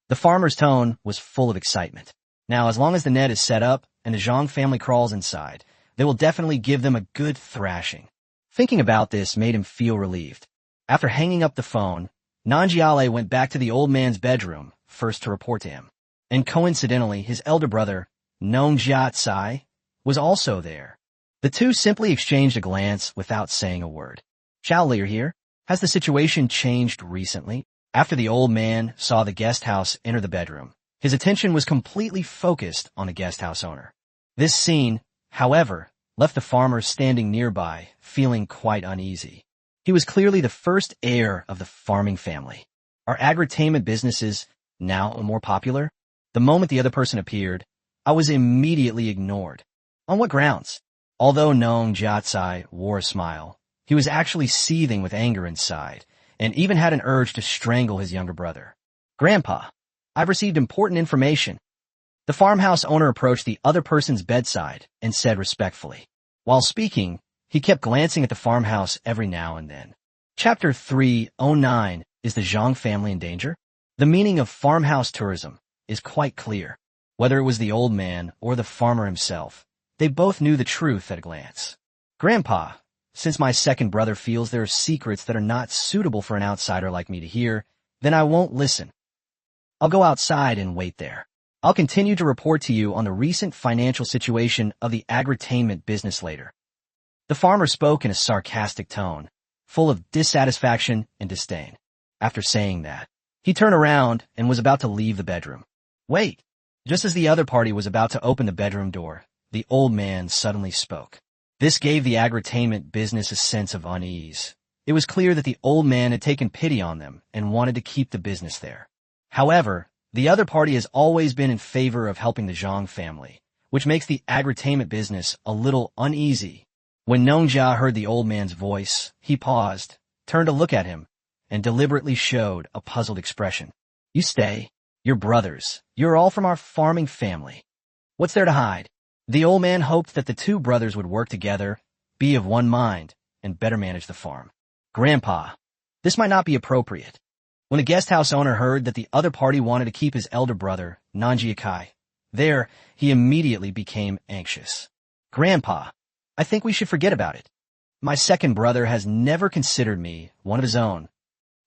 The farmer's tone was full of excitement. Now, as long as the net is set up and the Zhang family crawls inside, they will definitely give them a good thrashing. Thinking about this made him feel relieved. After hanging up the phone, Nanjiale went back to the old man's bedroom, first to report to him. And coincidentally, his elder brother, Nong Jiatsai, was also there. The two simply exchanged a glance without saying a word. Xiao, you're here? Has the situation changed recently? After the old man saw the guest house enter the bedroom, his attention was completely focused on the guest house owner. This scene, however, left the farmer standing nearby, feeling quite uneasy. He was clearly the first heir of the farming family. Are agritainment businesses now more popular? The moment the other person appeared, I was immediately ignored. On what grounds? Although Nong Jiatsai wore a smile, he was actually seething with anger inside, and even had an urge to strangle his younger brother. Grandpa, I've received important information. The farmhouse owner approached the other person's bedside and said respectfully. While speaking, he kept glancing at the farmhouse every now and then. Chapter 309, Is the Zhang family in danger? The meaning of farmhouse tourism is quite clear. Whether it was the old man or the farmer himself, they both knew the truth at a glance. Grandpa, since my second brother feels there are secrets that are not suitable for an outsider like me to hear, then I won't listen. I'll go outside and wait there. I'll continue to report to you on the recent financial situation of the agritainment business later. The farmer spoke in a sarcastic tone, full of dissatisfaction and disdain. After saying that, he turned around and was about to leave the bedroom. Wait! Just as the other party was about to open the bedroom door, the old man suddenly spoke. This gave the agritainment business a sense of unease. It was clear that the old man had taken pity on them and wanted to keep the business there. However, the other party has always been in favor of helping the Zhang family, which makes the agritainment business a little uneasy. When Nongjia heard the old man's voice, he paused, turned to look at him, and deliberately showed a puzzled expression. You stay. You're brothers. You're all from our farming family. What's there to hide? The old man hoped that the two brothers would work together, be of one mind, and better manage the farm. Grandpa, this might not be appropriate. When the guest house owner heard that the other party wanted to keep his elder brother, Nanjiakai, there, he immediately became anxious. Grandpa, I think we should forget about it. My second brother has never considered me one of his own.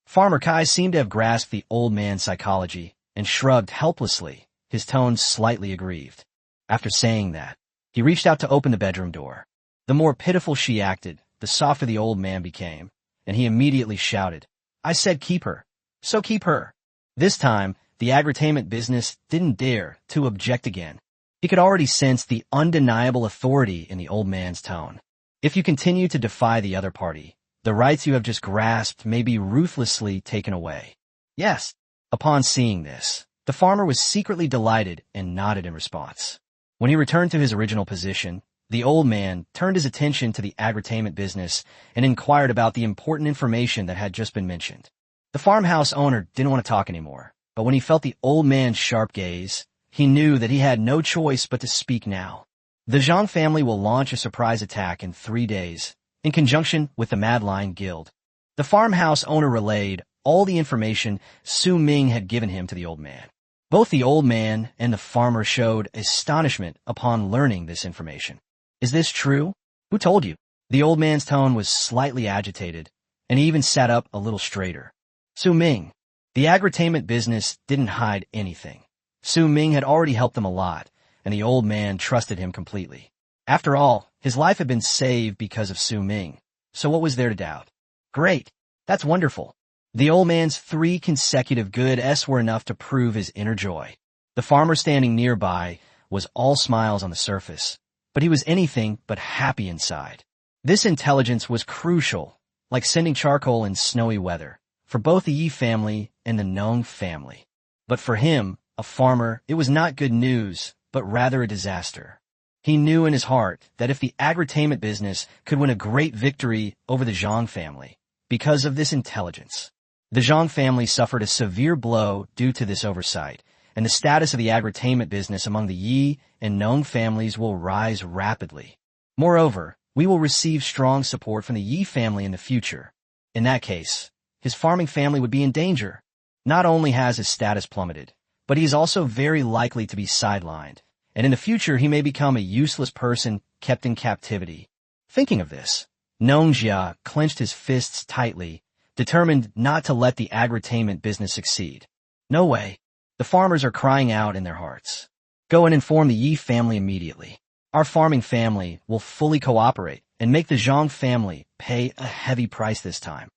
Farmer Kai seemed to have grasped the old man's psychology and shrugged helplessly, his tone slightly aggrieved. After saying that, he reached out to open the bedroom door. The more pitiful she acted, the softer the old man became, and he immediately shouted, I said keep her, so keep her. This time, the agritainment business didn't dare to object again. He could already sense the undeniable authority in the old man's tone. If you continue to defy the other party, the rights you have just grasped may be ruthlessly taken away. Yes. Upon seeing this, the farmer was secretly delighted and nodded in response. When he returned to his original position, the old man turned his attention to the agritainment business and inquired about the important information that had just been mentioned. The farmhouse owner didn't want to talk anymore, but when he felt the old man's sharp gaze, he knew that he had no choice but to speak now. The Zhang family will launch a surprise attack in 3 days, in conjunction with the Mad Lion Guild. The farmhouse owner relayed all the information Su Ming had given him to the old man. Both the old man and the farmer showed astonishment upon learning this information. Is this true? Who told you? The old man's tone was slightly agitated, and he even sat up a little straighter. Su Ming. The agritainment business didn't hide anything. Su Ming had already helped them a lot, and the old man trusted him completely. After all, his life had been saved because of Su Ming, so what was there to doubt? Great. That's wonderful. The old man's 3 consecutive good S were enough to prove his inner joy. The farmer standing nearby was all smiles on the surface, but he was anything but happy inside. This intelligence was crucial, like sending charcoal in snowy weather, for both the Yi family and the Nong family. But for him, a farmer, it was not good news, but rather a disaster. He knew in his heart that if the agritainment business could win a great victory over the Zhang family, because of this intelligence, the Zhang family suffered a severe blow due to this oversight, and the status of the agritainment business among the Yi and Nong families will rise rapidly. Moreover, we will receive strong support from the Yi family in the future. In that case, his farming family would be in danger. Not only has his status plummeted, but he is also very likely to be sidelined, and in the future he may become a useless person kept in captivity. Thinking of this, Nongjia clenched his fists tightly, determined not to let the agritainment business succeed. No way. The farmers are crying out in their hearts. Go and inform the Yi family immediately. Our farming family will fully cooperate and make the Zhang family pay a heavy price this time.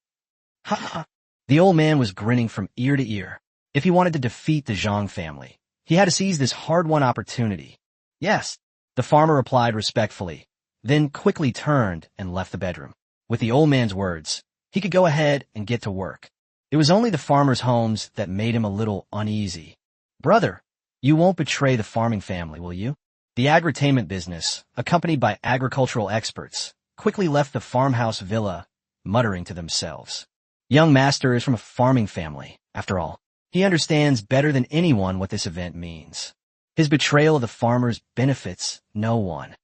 Ha ha! The old man was grinning from ear to ear. If he wanted to defeat the Zhang family, he had to seize this hard-won opportunity. Yes, the farmer replied respectfully, then quickly turned and left the bedroom. With the old man's words, he could go ahead and get to work. It was only the farmers' homes that made him a little uneasy. Brother, you won't betray the farming family, will you? The agritainment business, accompanied by agricultural experts, quickly left the farmhouse villa, muttering to themselves. Young master is from a farming family, after all. He understands better than anyone what this event means. His betrayal of the farmers benefits no one.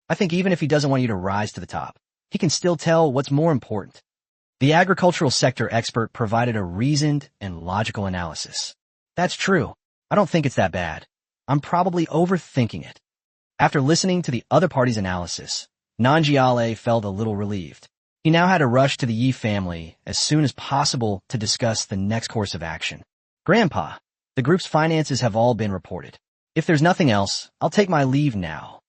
I think even if he doesn't want you to rise to the top, he can still tell what's more important. The agricultural sector expert provided a reasoned and logical analysis. That's true. I don't think it's that bad. I'm probably overthinking it. After listening to the other party's analysis, Nanjiale felt a little relieved. He now had to rush to the Yi family as soon as possible to discuss the next course of action. Grandpa, the group's finances have all been reported. If there's nothing else, I'll take my leave now.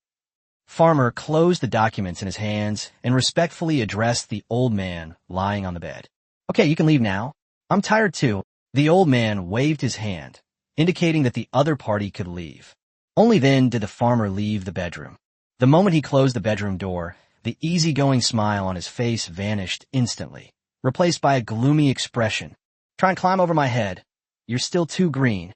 Farmer closed the documents in his hands and respectfully addressed the old man lying on the bed. Okay, you can leave now. I'm tired too. The old man waved his hand, indicating that the other party could leave. Only then did the farmer leave the bedroom. The moment he closed the bedroom door, the easygoing smile on his face vanished instantly, replaced by a gloomy expression. Try and climb over my head. You're still too green.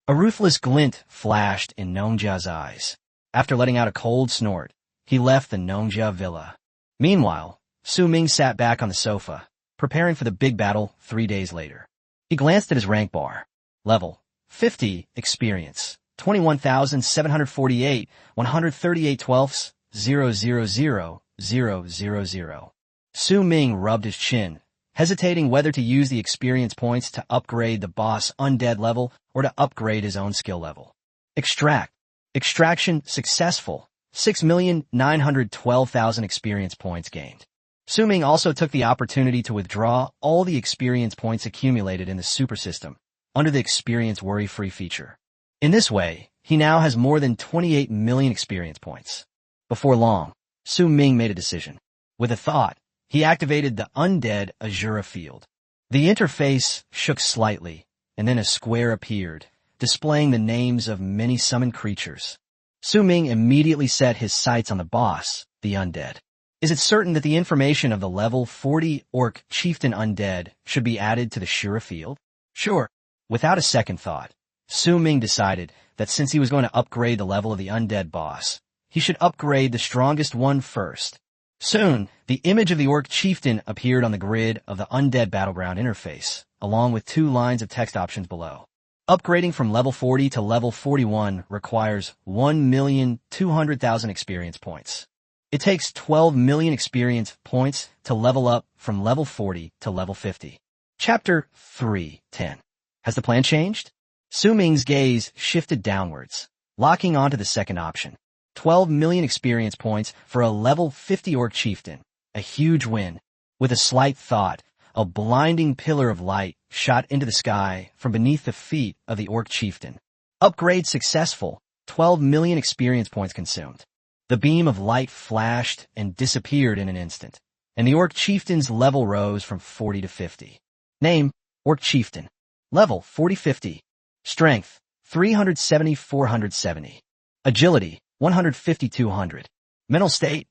A ruthless glint flashed in Nongjia's eyes. After letting out a cold snort, he left the Nongjia villa. Meanwhile, Su Ming sat back on the sofa, preparing for the big battle 3 days later. He glanced at his rank bar. Level 50 experience. 21,748, 138 twelfths, 000,000. Su Ming rubbed his chin, hesitating whether to use the experience points to upgrade the boss Undead level or to upgrade his own skill level. Extract. Extraction successful. 6,912,000 experience points gained. Su Ming also took the opportunity to withdraw all the experience points accumulated in the super system under the experience worry-free feature. In this way, he now has more than 28 million experience points. Before long, Su Ming made a decision. With a thought, he activated the Undead Azura field. The interface shook slightly, and then a square appeared, displaying the names of many summoned creatures. Su Ming immediately set his sights on the boss, the Undead. Is it certain that the information of the level 40 Orc Chieftain Undead should be added to the Shura field? Sure. Without a second thought, Su Ming decided that since he was going to upgrade the level of the Undead boss, he should upgrade the strongest one first. Soon, the image of the Orc Chieftain appeared on the grid of the Undead Battleground interface, along with 2 lines of text options below. Upgrading from level 40 to level 41 requires 1,200,000 experience points. It takes 12 million experience points to level up from level 40 to level 50. Chapter 3:10. Has the plan changed? Su Ming's gaze shifted downwards, locking onto the second option. 12 million experience points for a level 50 Orc Chieftain. A huge win. With a slight thought, a blinding pillar of light shot into the sky from beneath the feet of the Orc Chieftain. Upgrade successful. 12 million experience points consumed. The beam of light flashed and disappeared in an instant, and the Orc Chieftain's level rose from 40 to 50. Name, Orc Chieftain. Level, 40-50. Strength, 370-470. Agility, 150-200. Mental state,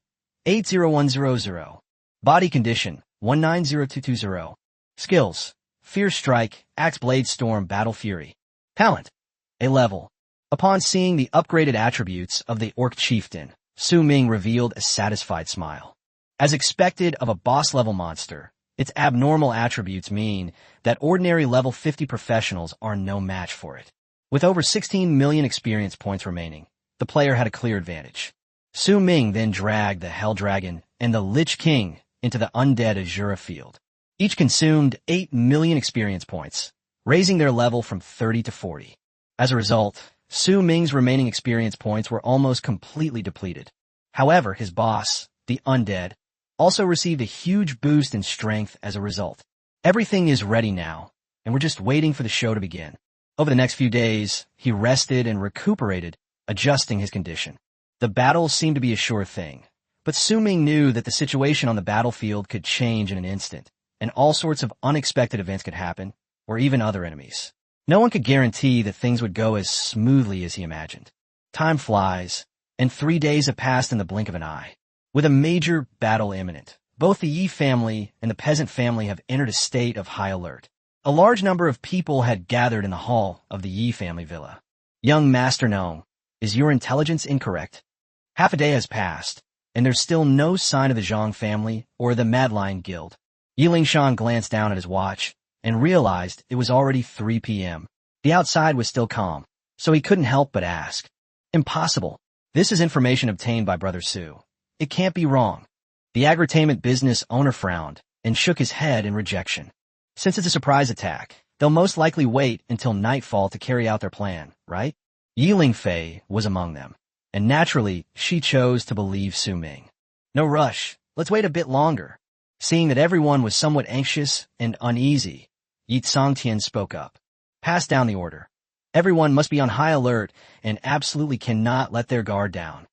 80100. Body condition, 190220. Skills, Fierce Strike, Axe Blade Storm, Battle Fury. Talent, A level. Upon seeing the upgraded attributes of the Orc Chieftain, Su Ming revealed a satisfied smile. As expected of a boss-level monster, its abnormal attributes mean that ordinary level 50 professionals are no match for it. With over 16 million experience points remaining, the player had a clear advantage. Su Ming then dragged the Hell Dragon and the Lich King into the Undead Azura field. Each consumed 8 million experience points, raising their level from 30 to 40. As a result, Su Ming's remaining experience points were almost completely depleted. However, his boss, the Undead, also received a huge boost in strength as a result. Everything is ready now, and we're just waiting for the show to begin. Over the next few days, he rested and recuperated, adjusting his condition. The battle seemed to be a sure thing, but Su Ming knew that the situation on the battlefield could change in an instant, and all sorts of unexpected events could happen, or even other enemies. No one could guarantee that things would go as smoothly as he imagined. Time flies, and 3 days have passed in the blink of an eye. With a major battle imminent, both the Yi family and the peasant family have entered a state of high alert. A large number of people had gathered in the hall of the Yi family villa. Young Master Gnome, is your intelligence incorrect? Half a day has passed, and there's still no sign of the Zhang family or the Mad Lion Guild. Yi Lingshan glanced down at his watch and realized it was already 3 p.m. The outside was still calm, so he couldn't help but ask. Impossible. This is information obtained by Brother Su. It can't be wrong. The agritainment business owner frowned and shook his head in rejection. Since it's a surprise attack, they'll most likely wait until nightfall to carry out their plan, right? Yi Lingfei was among them, and naturally, she chose to believe Su Ming. No rush. Let's wait a bit longer. Seeing that everyone was somewhat anxious and uneasy, Yi Tsangtian spoke up. Pass down the order. Everyone must be on high alert and absolutely cannot let their guard down.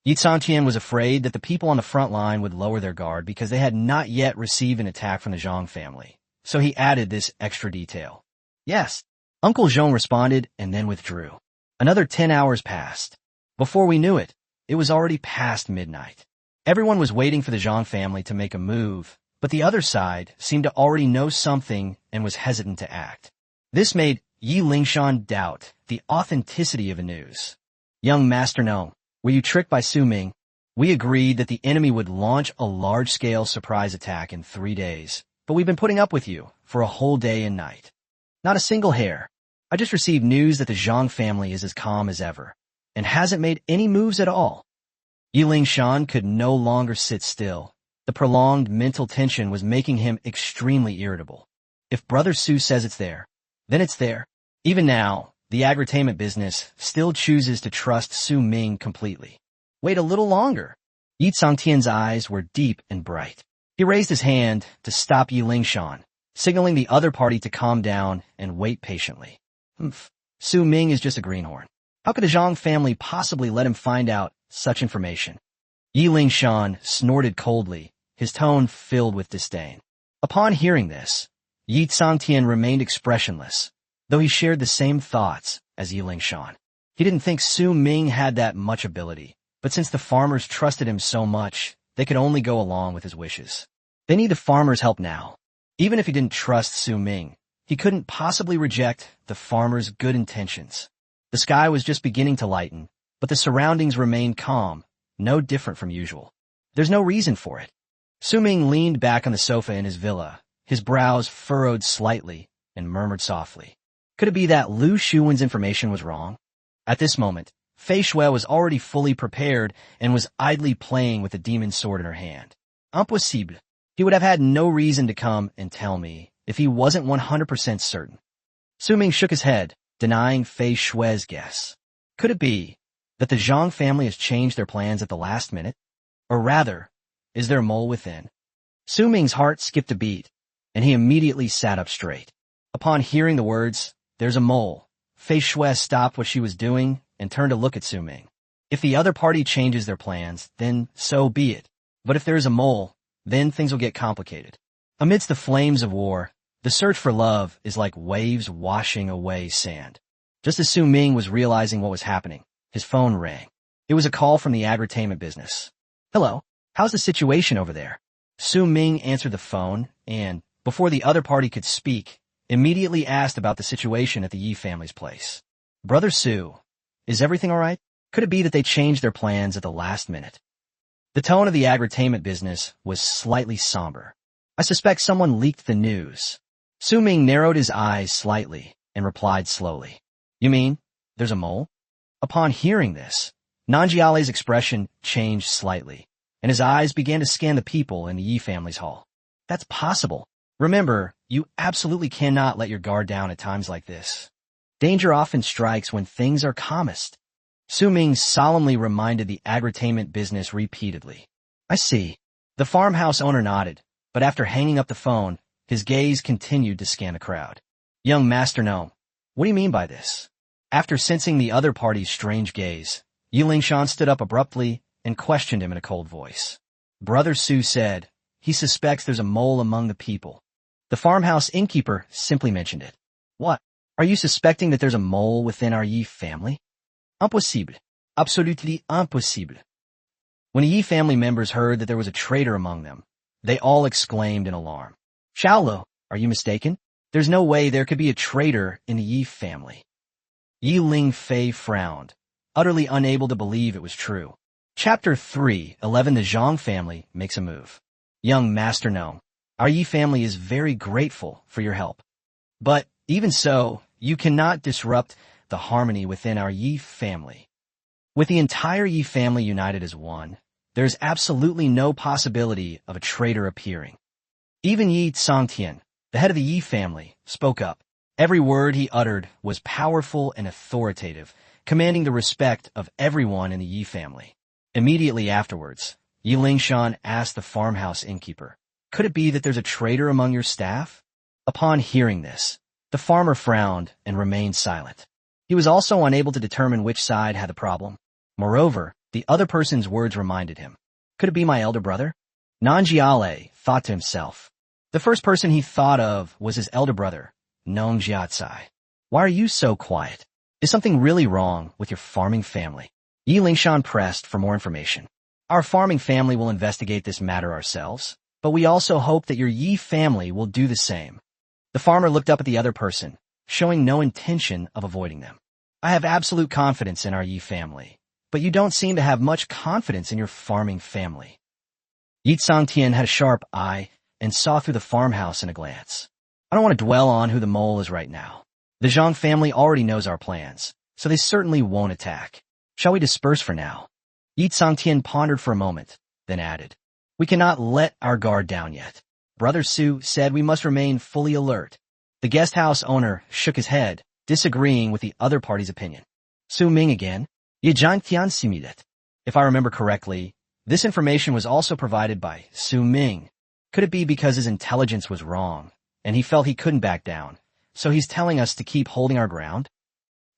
Yi Tsangtian was afraid that the people on the front line would lower their guard because they had not yet received an attack from the Zhang family. So he added this extra detail. Yes. Uncle Zhong responded and then withdrew. Another 10 hours passed. Before we knew it, it was already past midnight. Everyone was waiting for the Zhang family to make a move, but the other side seemed to already know something and was hesitant to act. This made Yi Lingshan doubt the authenticity of the news. Young Master Gnome, were you tricked by Su Ming? We agreed that the enemy would launch a large-scale surprise attack in 3 days, but we've been putting up with you for a whole day and night. Not a single hair. I just received news that the Zhang family is as calm as ever and hasn't made any moves at all. Yiling Shan could no longer sit still. The prolonged mental tension was making him extremely irritable. If Brother Su says it's there, then it's there. Even now, the agri-tainment business still chooses to trust Su Ming completely. Wait a little longer. Yi Tsangtian's eyes were deep and bright. He raised his hand to stop Yiling Shan, signaling the other party to calm down and wait patiently. Su Ming is just a greenhorn. How could the Zhang family possibly let him find out such information? Yiling Shan snorted coldly, his tone filled with disdain. Upon hearing this, Yi Tsangtian remained expressionless, though he shared the same thoughts as Yiling Shan. He didn't think Su Ming had that much ability, but since the farmers trusted him so much, they could only go along with his wishes. They need the farmers' help now. Even if he didn't trust Su Ming, he couldn't possibly reject the farmers' good intentions. The sky was just beginning to lighten, but the surroundings remained calm, no different from usual. There's no reason for it. Su Ming leaned back on the sofa in his villa, his brows furrowed slightly, and murmured softly. Could it be that Lu Shuwen's information was wrong? At this moment, Fei Shui was already fully prepared and was idly playing with the demon sword in her hand. Impossible. He would have had no reason to come and tell me if he wasn't 100% certain. Su Ming shook his head, denying Fei Shui's guess. Could it be that the Zhang family has changed their plans at the last minute? Or rather, is there a mole within? Su Ming's heart skipped a beat, and he immediately sat up straight. Upon hearing the words, "There's a mole," Fei Shui stopped what she was doing and turned to look at Su Ming. If the other party changes their plans, then so be it. But if there is a mole, then things will get complicated. Amidst the flames of war, the search for love is like waves washing away sand. Just as Su Ming was realizing what was happening, his phone rang. It was a call from the agri-tainment business. "Hello, how's the situation over there?" Su Ming answered the phone and, before the other party could speak, immediately asked about the situation at the Yi family's place. "Brother Su, is everything all right? Could it be that they changed their plans at the last minute?" The tone of the agri-tainment business was slightly somber. "I suspect someone leaked the news." Su Ming narrowed his eyes slightly and replied slowly. "You mean there's a mole?" Upon hearing this, Nanjiale's expression changed slightly, and his eyes began to scan the people in the Yi family's hall. "That's possible. Remember, you absolutely cannot let your guard down at times like this. Danger often strikes when things are calmest." Su Ming solemnly reminded the agri-tainment business repeatedly. "I see." The farmhouse owner nodded, but after hanging up the phone, his gaze continued to scan the crowd. "Young Master Gnome, what do you mean by this?" After sensing the other party's strange gaze, Yiling Shan stood up abruptly and questioned him in a cold voice. Brother Su said he suspects there's a mole among the people. The farmhouse innkeeper simply mentioned it. "What? Are you suspecting that there's a mole within our Yi family?" "Impossible. Absolutely impossible." When the Yi family members heard that there was a traitor among them, they all exclaimed in alarm. "Xiaolo, are you mistaken? There's no way there could be a traitor in the Yi family." Yi Ling Fei frowned, utterly unable to believe it was true. Chapter 3:11 The Zhang family makes a move. "Young Master Gnome, our Yi family is very grateful for your help. But, even so, you cannot disrupt the harmony within our Yi family. With the entire Yi family united as one, there is absolutely no possibility of a traitor appearing." Even Yi Tsangtian, the head of the Yi family, spoke up. Every word he uttered was powerful and authoritative, commanding the respect of everyone in the Yi family. Immediately afterwards, Yiling Shan asked the farmhouse innkeeper, "Could it be that there's a traitor among your staff?" Upon hearing this, the farmer frowned and remained silent. He was also unable to determine which side had the problem. Moreover, the other person's words reminded him. Could it be my elder brother? Nanjiale thought to himself. The first person he thought of was his elder brother, Nong Jiatsai. "Why are you so quiet? Is something really wrong with your farming family?" Yi Lingshan pressed for more information. "Our farming family will investigate this matter ourselves, but we also hope that your Yi family will do the same." The farmer looked up at the other person, showing no intention of avoiding them. "I have absolute confidence in our Yi family, but you don't seem to have much confidence in your farming family." Yi Tsangtian had a sharp eye and saw through the farmhouse in a glance. "I don't want to dwell on who the mole is right now. The Zhang family already knows our plans, so they certainly won't attack. Shall we disperse for now? Yi Sangtian pondered for a moment, then added, We cannot let our guard down yet. Brother Su said we must remain fully alert. The guest house owner shook his head, disagreeing with the other party's opinion. Su Ming again? Ye Jian Tian Simidet. If I remember correctly, this information was also provided by Su Ming. Could it be because his intelligence was wrong, and he felt he couldn't back down, so he's telling us to keep holding our ground?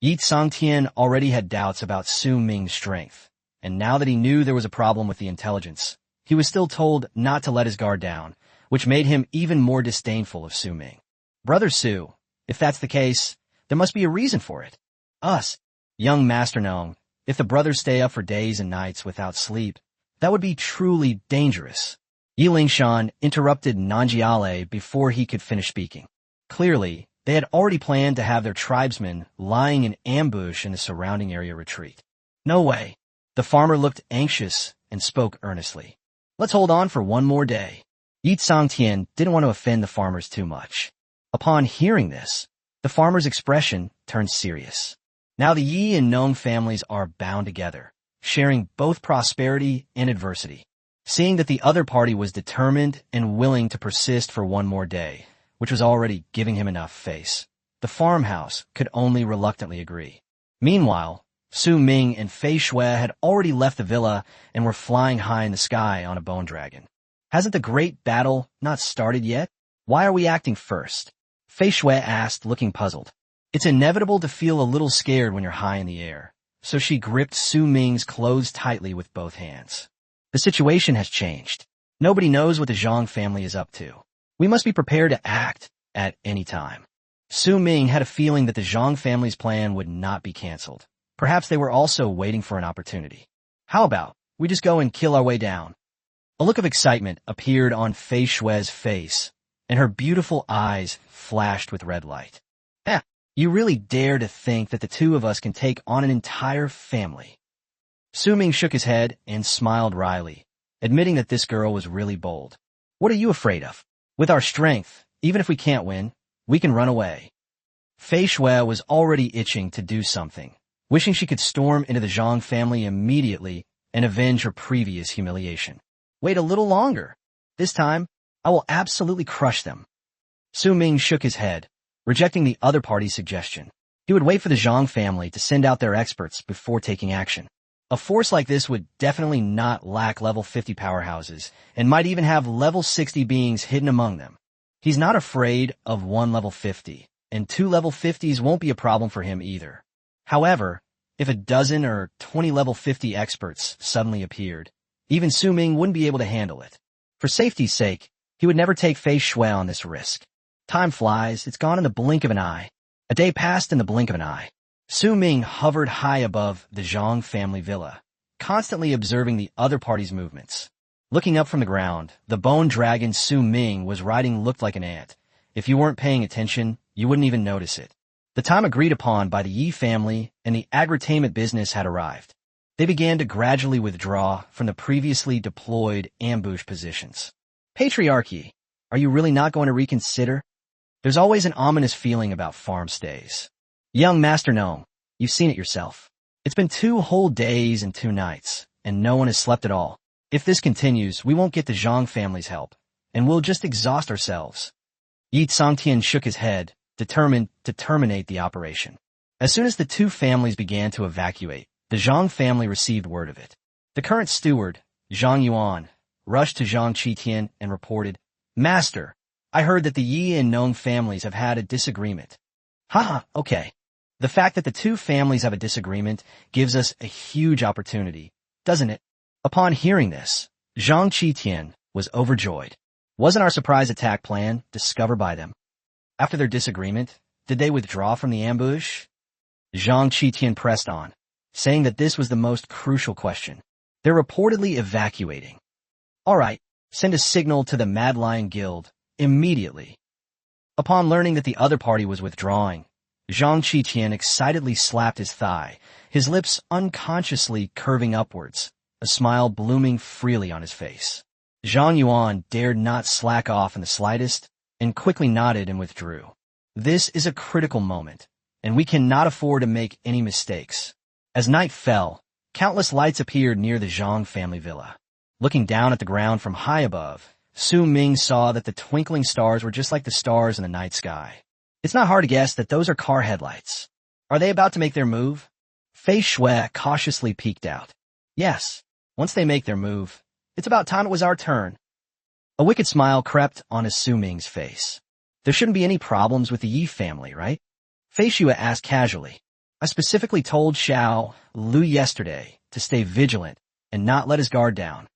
Yi Sangtian already had doubts about Su Ming's strength, and now that he knew there was a problem with the intelligence, he was still told not to let his guard down, which made him even more disdainful of Su Ming. Brother Su, if that's the case, there must be a reason for it. Us, young Master Nong, if the brothers stay up for days and nights without sleep, that would be truly dangerous. Yi Lingshan interrupted Nanjiale before he could finish speaking. Clearly, they had already planned to have their tribesmen lying in ambush in the surrounding area retreat. No way. The farmer looked anxious and spoke earnestly. Let's hold on for one more day. Yi Sangtian didn't want to offend the farmers too much. Upon hearing this, the farmer's expression turned serious. Now the Yi and Nong families are bound together, sharing both prosperity and adversity. Seeing that the other party was determined and willing to persist for one more day, which was already giving him enough face, the farmhouse could only reluctantly agree. Meanwhile, Su Ming and Fei Shui had already left the villa and were flying high in the sky on a bone dragon. Hasn't the great battle not started yet? Why are we acting first? Fei Shui asked, looking puzzled. It's inevitable to feel a little scared when you're high in the air, so she gripped Su Ming's clothes tightly with both hands. The situation has changed. Nobody knows what the Zhang family is up to. We must be prepared to act at any time. Su Ming had a feeling that the Zhang family's plan would not be canceled. Perhaps they were also waiting for an opportunity. How about we just go and kill our way down? A look of excitement appeared on Fei Shui's face, and her beautiful eyes flashed with red light. You really dare to think that the two of us can take on an entire family? Su Ming shook his head and smiled wryly, admitting that this girl was really bold. What are you afraid of? With our strength, even if we can't win, we can run away. Fei Shui was already itching to do something, wishing she could storm into the Zhang family immediately and avenge her previous humiliation. Wait a little longer. This time, I will absolutely crush them. Su Ming shook his head, rejecting the other party's suggestion. He would wait for the Zhang family to send out their experts before taking action. A force like this would definitely not lack level 50 powerhouses, and might even have level 60 beings hidden among them. He's not afraid of one level 50, and 2 level 50s won't be a problem for him either. However, if a dozen or 20 level 50 experts suddenly appeared, even Su Ming wouldn't be able to handle it. For safety's sake, he would never take Fei Shui on this risk. Time flies, it's gone in the blink of an eye. A day passed in the blink of an eye. Su Ming hovered high above the Zhang family villa, constantly observing the other party's movements. Looking up from the ground, the bone dragon Su Ming was riding looked like an ant. If you weren't paying attention, you wouldn't even notice it. The time agreed upon by the Yi family and the agritainment business had arrived. They began to gradually withdraw from the previously deployed ambush positions. Patriarchy, are you really not going to reconsider? There's always an ominous feeling about farm stays. Young Master Nong, you've seen it yourself. It's been 2 whole days and 2 nights, and no one has slept at all. If this continues, we won't get the Zhang family's help, and we'll just exhaust ourselves. Yi Sangtian shook his head, determined to terminate the operation. As soon as the 2 families began to evacuate, the Zhang family received word of it. The current steward, Zhang Yuan, rushed to Zhang Qitian and reported, Master, I heard that the Yi and Nong families have had a disagreement. Haha, okay. The fact that the 2 families have a disagreement gives us a huge opportunity, doesn't it? Upon hearing this, Zhang Qitian was overjoyed. Wasn't our surprise attack plan discovered by them? After their disagreement, did they withdraw from the ambush? Zhang Qitian pressed on, saying that this was the most crucial question. They're reportedly evacuating. All right, send a signal to the Mad Lion Guild immediately. Upon learning that the other party was withdrawing, Zhang Qitian excitedly slapped his thigh, his lips unconsciously curving upwards, a smile blooming freely on his face. Zhang Yuan dared not slack off in the slightest, and quickly nodded and withdrew. This is a critical moment, and we cannot afford to make any mistakes. As night fell, countless lights appeared near the Zhang family villa. Looking down at the ground from high above, Su Ming saw that the twinkling stars were just like the stars in the night sky. It's not hard to guess that those are car headlights. Are they about to make their move? Fei Shui cautiously peeked out. Yes, once they make their move, it's about time it was our turn. A wicked smile crept on Su Ming's face. There shouldn't be any problems with the Yi family, right? Fei Shui asked casually. I specifically told Xiao Lu yesterday to stay vigilant and not let his guard down.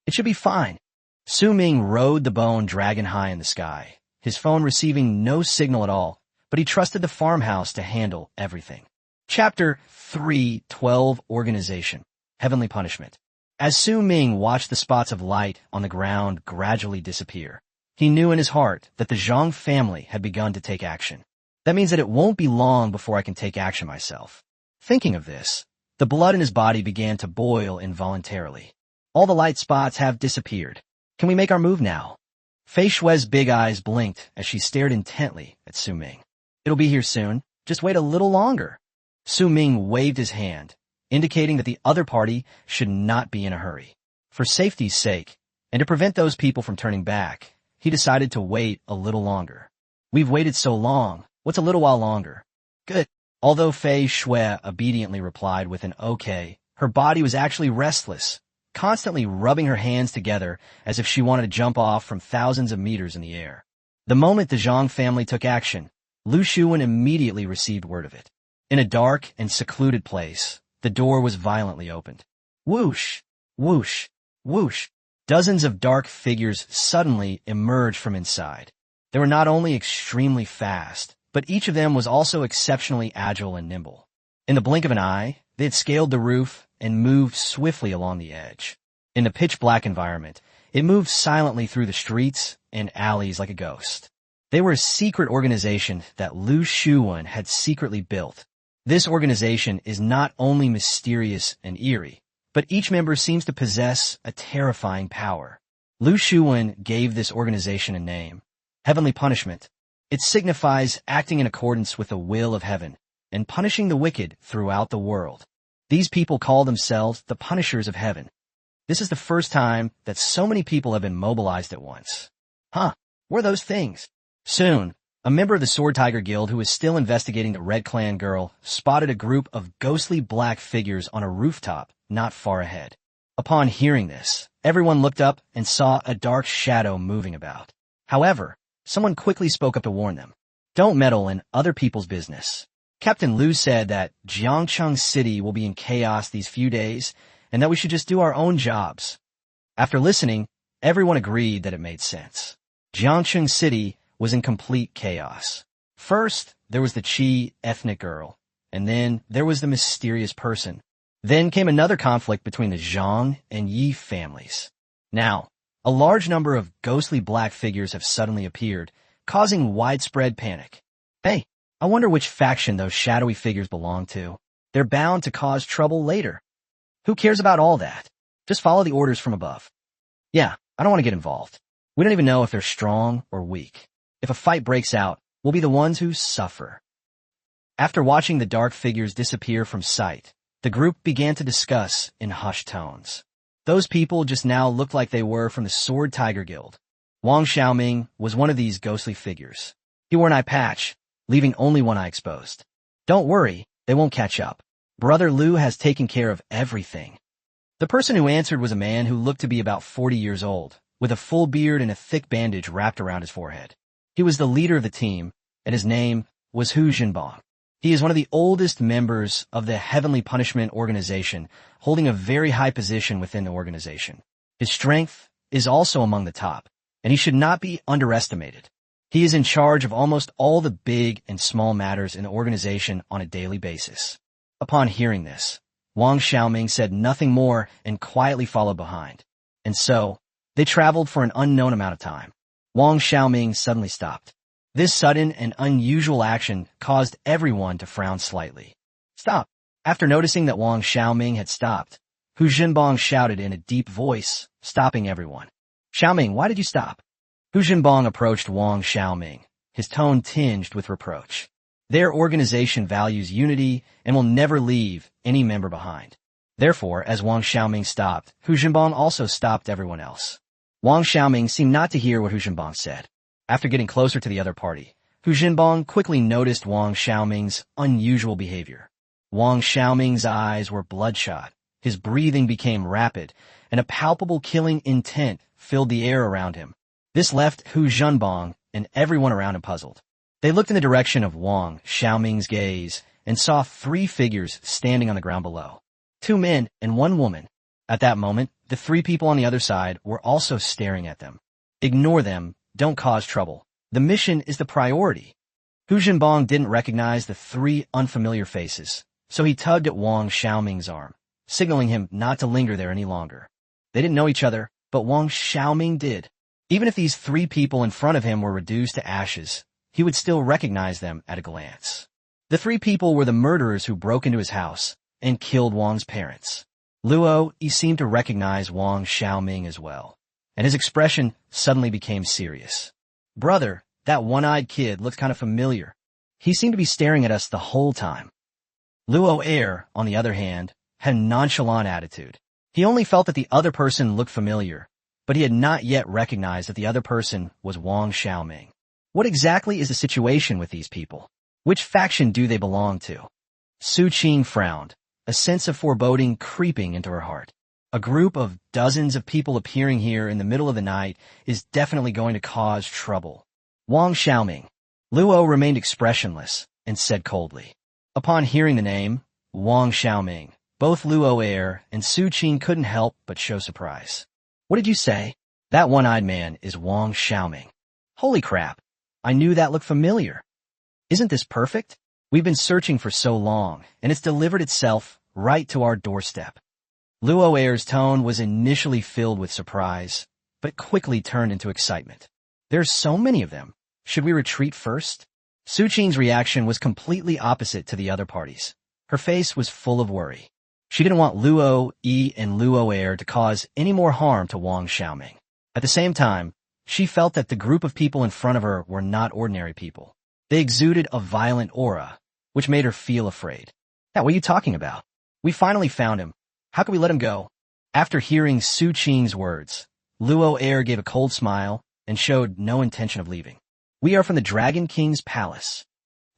It should be fine. Su Ming rode the bone dragon high in the sky, his phone receiving no signal at all, but he trusted the farmhouse to handle everything. Chapter 3:12 Organization. Heavenly Punishment. As Su Ming watched the spots of light on the ground gradually disappear, he knew in his heart that the Zhang family had begun to take action. That means that it won't be long before I can take action myself. Thinking of this, the blood in his body began to boil involuntarily. All the light spots have disappeared. Can we make our move now? Fei Shui's big eyes blinked as she stared intently at Su Ming. It'll be here soon. Just wait a little longer. Su Ming waved his hand, indicating that the other party should not be in a hurry. For safety's sake, and to prevent those people from turning back, he decided to wait a little longer. We've waited so long. What's a little while longer? Good. Although Fei Shui obediently replied with an okay, her body was actually restless, constantly rubbing her hands together as if she wanted to jump off from thousands of meters in the air. The moment the Zhang family took action, Lu Shuwen immediately received word of it. In a dark and secluded place, the door was violently opened. Whoosh! Whoosh! Whoosh! Dozens of dark figures suddenly emerged from inside. They were not only extremely fast, but each of them was also exceptionally agile and nimble. In the blink of an eye, they had scaled the roof and moved swiftly along the edge. In the pitch-black environment, it moved silently through the streets and alleys like a ghost. They were a secret organization that Lu Shuwen had secretly built. This organization is not only mysterious and eerie, but each member seems to possess a terrifying power. Lu Shuwen gave this organization a name, Heavenly Punishment. It signifies acting in accordance with the will of heaven and punishing the wicked throughout the world. These people call themselves the Punishers of Heaven. This is the first time that so many people have been mobilized at once. What are those things? Soon, a member of the Sword Tiger Guild who was still investigating the Red Clan girl spotted a group of ghostly black figures on a rooftop not far ahead. Upon hearing this, everyone looked up and saw a dark shadow moving about. However, someone quickly spoke up to warn them. Don't meddle in other people's business. Captain Lu said that Jiangcheng City will be in chaos these few days and that we should just do our own jobs. After listening, everyone agreed that it made sense. Jiangcheng City was in complete chaos. First, there was the Qi ethnic girl, and then there was the mysterious person. Then came another conflict between the Zhang and Yi families. Now, a large number of ghostly black figures have suddenly appeared, causing widespread panic. Hey, I wonder which faction those shadowy figures belong to. They're bound to cause trouble later. Who cares about all that? Just follow the orders from above. Yeah, I don't want to get involved. We don't even know if they're strong or weak. If a fight breaks out, we'll be the ones who suffer. After watching the dark figures disappear from sight, the group began to discuss in hushed tones. Those people just now looked like they were from the Sword Tiger Guild. Wang Xiaoming was one of these ghostly figures. He wore an eye patch, leaving only one eye exposed. Don't worry, they won't catch up. Brother Lu has taken care of everything. The person who answered was a man who looked to be about 40 years old, with a full beard and a thick bandage wrapped around his forehead. He was the leader of the team, and his name was Hu Jinbang. He is one of the oldest members of the Heavenly Punishment Organization, holding a very high position within the organization. His strength is also among the top, and he should not be underestimated. He is in charge of almost all the big and small matters in the organization on a daily basis. Upon hearing this, Wang Xiaoming said nothing more and quietly followed behind. And so, they traveled for an unknown amount of time. Wang Xiaoming suddenly stopped. This sudden and unusual action caused everyone to frown slightly. Stop! After noticing that Wang Xiaoming had stopped, Hu Jinbang shouted in a deep voice, stopping everyone. Xiaoming, why did you stop? Hu Jinbang approached Wang Xiaoming, his tone tinged with reproach. Their organization values unity and will never leave any member behind. Therefore, as Wang Xiaoming stopped, Hu Jinbang also stopped everyone else. Wang Xiaoming seemed not to hear what Hu Jinbang said. After getting closer to the other party, Hu Jinbang quickly noticed Wang Xiaoming's unusual behavior. Wang Xiaoming's eyes were bloodshot, his breathing became rapid, and a palpable killing intent filled the air around him. This left Hu Jinbang and everyone around him puzzled. They looked in the direction of Wang Xiaoming's gaze and saw 3 figures standing on the ground below. 2 men and 1 woman. At that moment, the 3 people on the other side were also staring at them. Ignore them, don't cause trouble. The mission is the priority. Hu Jinbang didn't recognize the 3 unfamiliar faces, so he tugged at Wang Xiaoming's arm, signaling him not to linger there any longer. They didn't know each other, but Wang Xiaoming did. Even if these 3 people in front of him were reduced to ashes, he would still recognize them at a glance. The 3 people were the murderers who broke into his house and killed Wang's parents. Luo Yi seemed to recognize Wang Xiaoming as well, and his expression suddenly became serious. Brother, that one-eyed kid looked kind of familiar. He seemed to be staring at us the whole time. Luo Air, on the other hand, had a nonchalant attitude. He only felt that the other person looked familiar, but he had not yet recognized that the other person was Wang Xiaoming. What exactly is the situation with these people? Which faction do they belong to? Su Qing frowned, a sense of foreboding creeping into her heart. A group of dozens of people appearing here in the middle of the night is definitely going to cause trouble. Wang Xiaoming. Luo remained expressionless and said coldly. Upon hearing the name, Wang Xiaoming, both Luo Air and Su Qing couldn't help but show surprise. What did you say? That one-eyed man is Wang Xiaoming. Holy crap. I knew that looked familiar. Isn't this perfect? We've been searching for so long, and it's delivered itself right to our doorstep. Luo Air's tone was initially filled with surprise, but quickly turned into excitement. There's so many of them. Should we retreat first? Su Qing's reaction was completely opposite to the other parties. Her face was full of worry. She didn't want Luo Yi and Luo Air to cause any more harm to Wang Xiaoming. At the same time, she felt that the group of people in front of her were not ordinary people. They exuded a violent aura, which made her feel afraid. Now, what are you talking about? We finally found him. How can we let him go? After hearing Su Qing's words, Luo Air gave a cold smile and showed no intention of leaving. We are from the Dragon King's palace.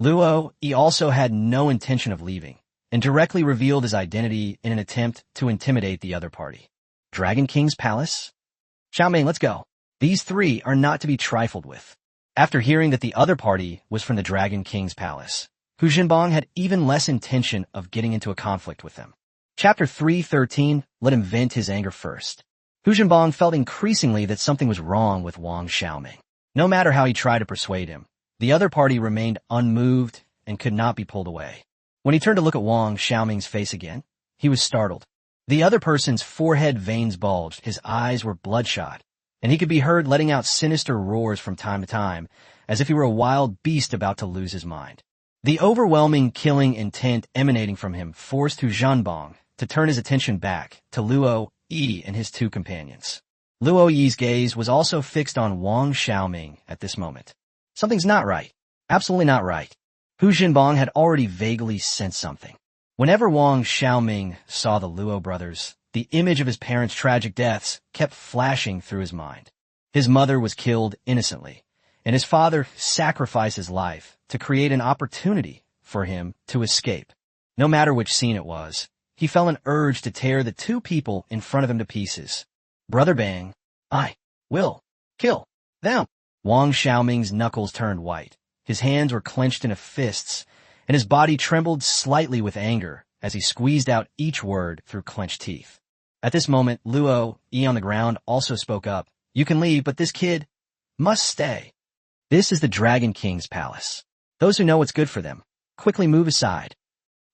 Luo Yi also had no intention of leaving, and directly revealed his identity in an attempt to intimidate the other party. Dragon King's palace? Xiaoming, let's go. These 3 are not to be trifled with. After hearing that the other party was from the Dragon King's palace, Hu Jinbang had even less intention of getting into a conflict with them. Chapter 3:13, let him vent his anger first. Hu Jinbang felt increasingly that something was wrong with Wang Xiaoming. No matter how he tried to persuade him, the other party remained unmoved and could not be pulled away. When he turned to look at Wang Xiaoming's face again, he was startled. The other person's forehead veins bulged, his eyes were bloodshot, and he could be heard letting out sinister roars from time to time, as if he were a wild beast about to lose his mind. The overwhelming killing intent emanating from him forced Hu Jinbang to turn his attention back to Luo Yi and his 2 companions. Luo Yi's gaze was also fixed on Wang Xiaoming at this moment. Something's not right. Absolutely not right. Hu Jinbang had already vaguely sensed something. Whenever Wang Xiaoming saw the Luo brothers, the image of his parents' tragic deaths kept flashing through his mind. His mother was killed innocently, and his father sacrificed his life to create an opportunity for him to escape. No matter which scene it was, he felt an urge to tear the 2 people in front of him to pieces. Brother Bang, I will kill them. Wang Xiaoming's knuckles turned white. His hands were clenched into fists, and his body trembled slightly with anger as he squeezed out each word through clenched teeth. At this moment, Luo Yi on the ground also spoke up. You can leave, but this kid must stay. This is the Dragon King's palace. Those who know what's good for them, quickly move aside.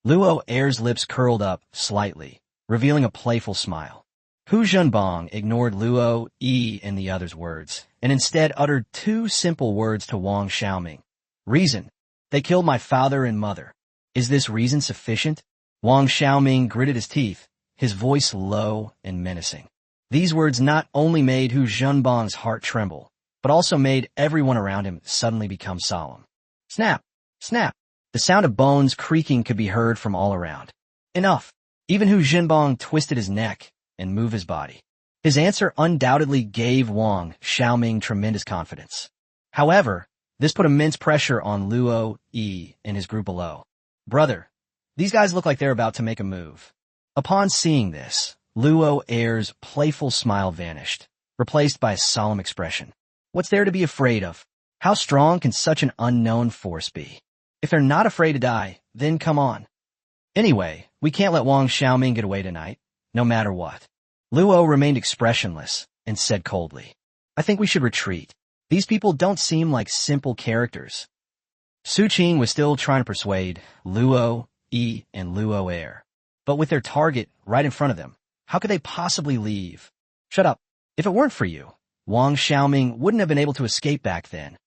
Luo Air's lips curled up slightly, revealing a playful smile. Hu Jinbang ignored Luo Yi and the other's words, and instead uttered 2 simple words to Wang Xiaoming. Reason. They killed my father and mother. Is this reason sufficient? Wang Xiaoming gritted his teeth, his voice low and menacing. These words not only made Hu Jinbang's heart tremble, but also made everyone around him suddenly become solemn. Snap! Snap! The sound of bones creaking could be heard from all around. Enough! Even Hu Jinbong twisted his neck and moved his body. His answer undoubtedly gave Wang Xiaoming tremendous confidence. However, this put immense pressure on Luo Yi and his group below. Brother, these guys look like they're about to make a move. Upon seeing this, Luo Er's playful smile vanished, replaced by a solemn expression. What's there to be afraid of? How strong can such an unknown force be? If they're not afraid to die, then come on. Anyway, we can't let Wang Xiaoming get away tonight, no matter what. Luo remained expressionless and said coldly, I think we should retreat. These people don't seem like simple characters. Su Qing was still trying to persuade Luo Yi and Luo Er. But with their target right in front of them, how could they possibly leave? Shut up. If it weren't for you, Wang Xiaoming wouldn't have been able to escape back then.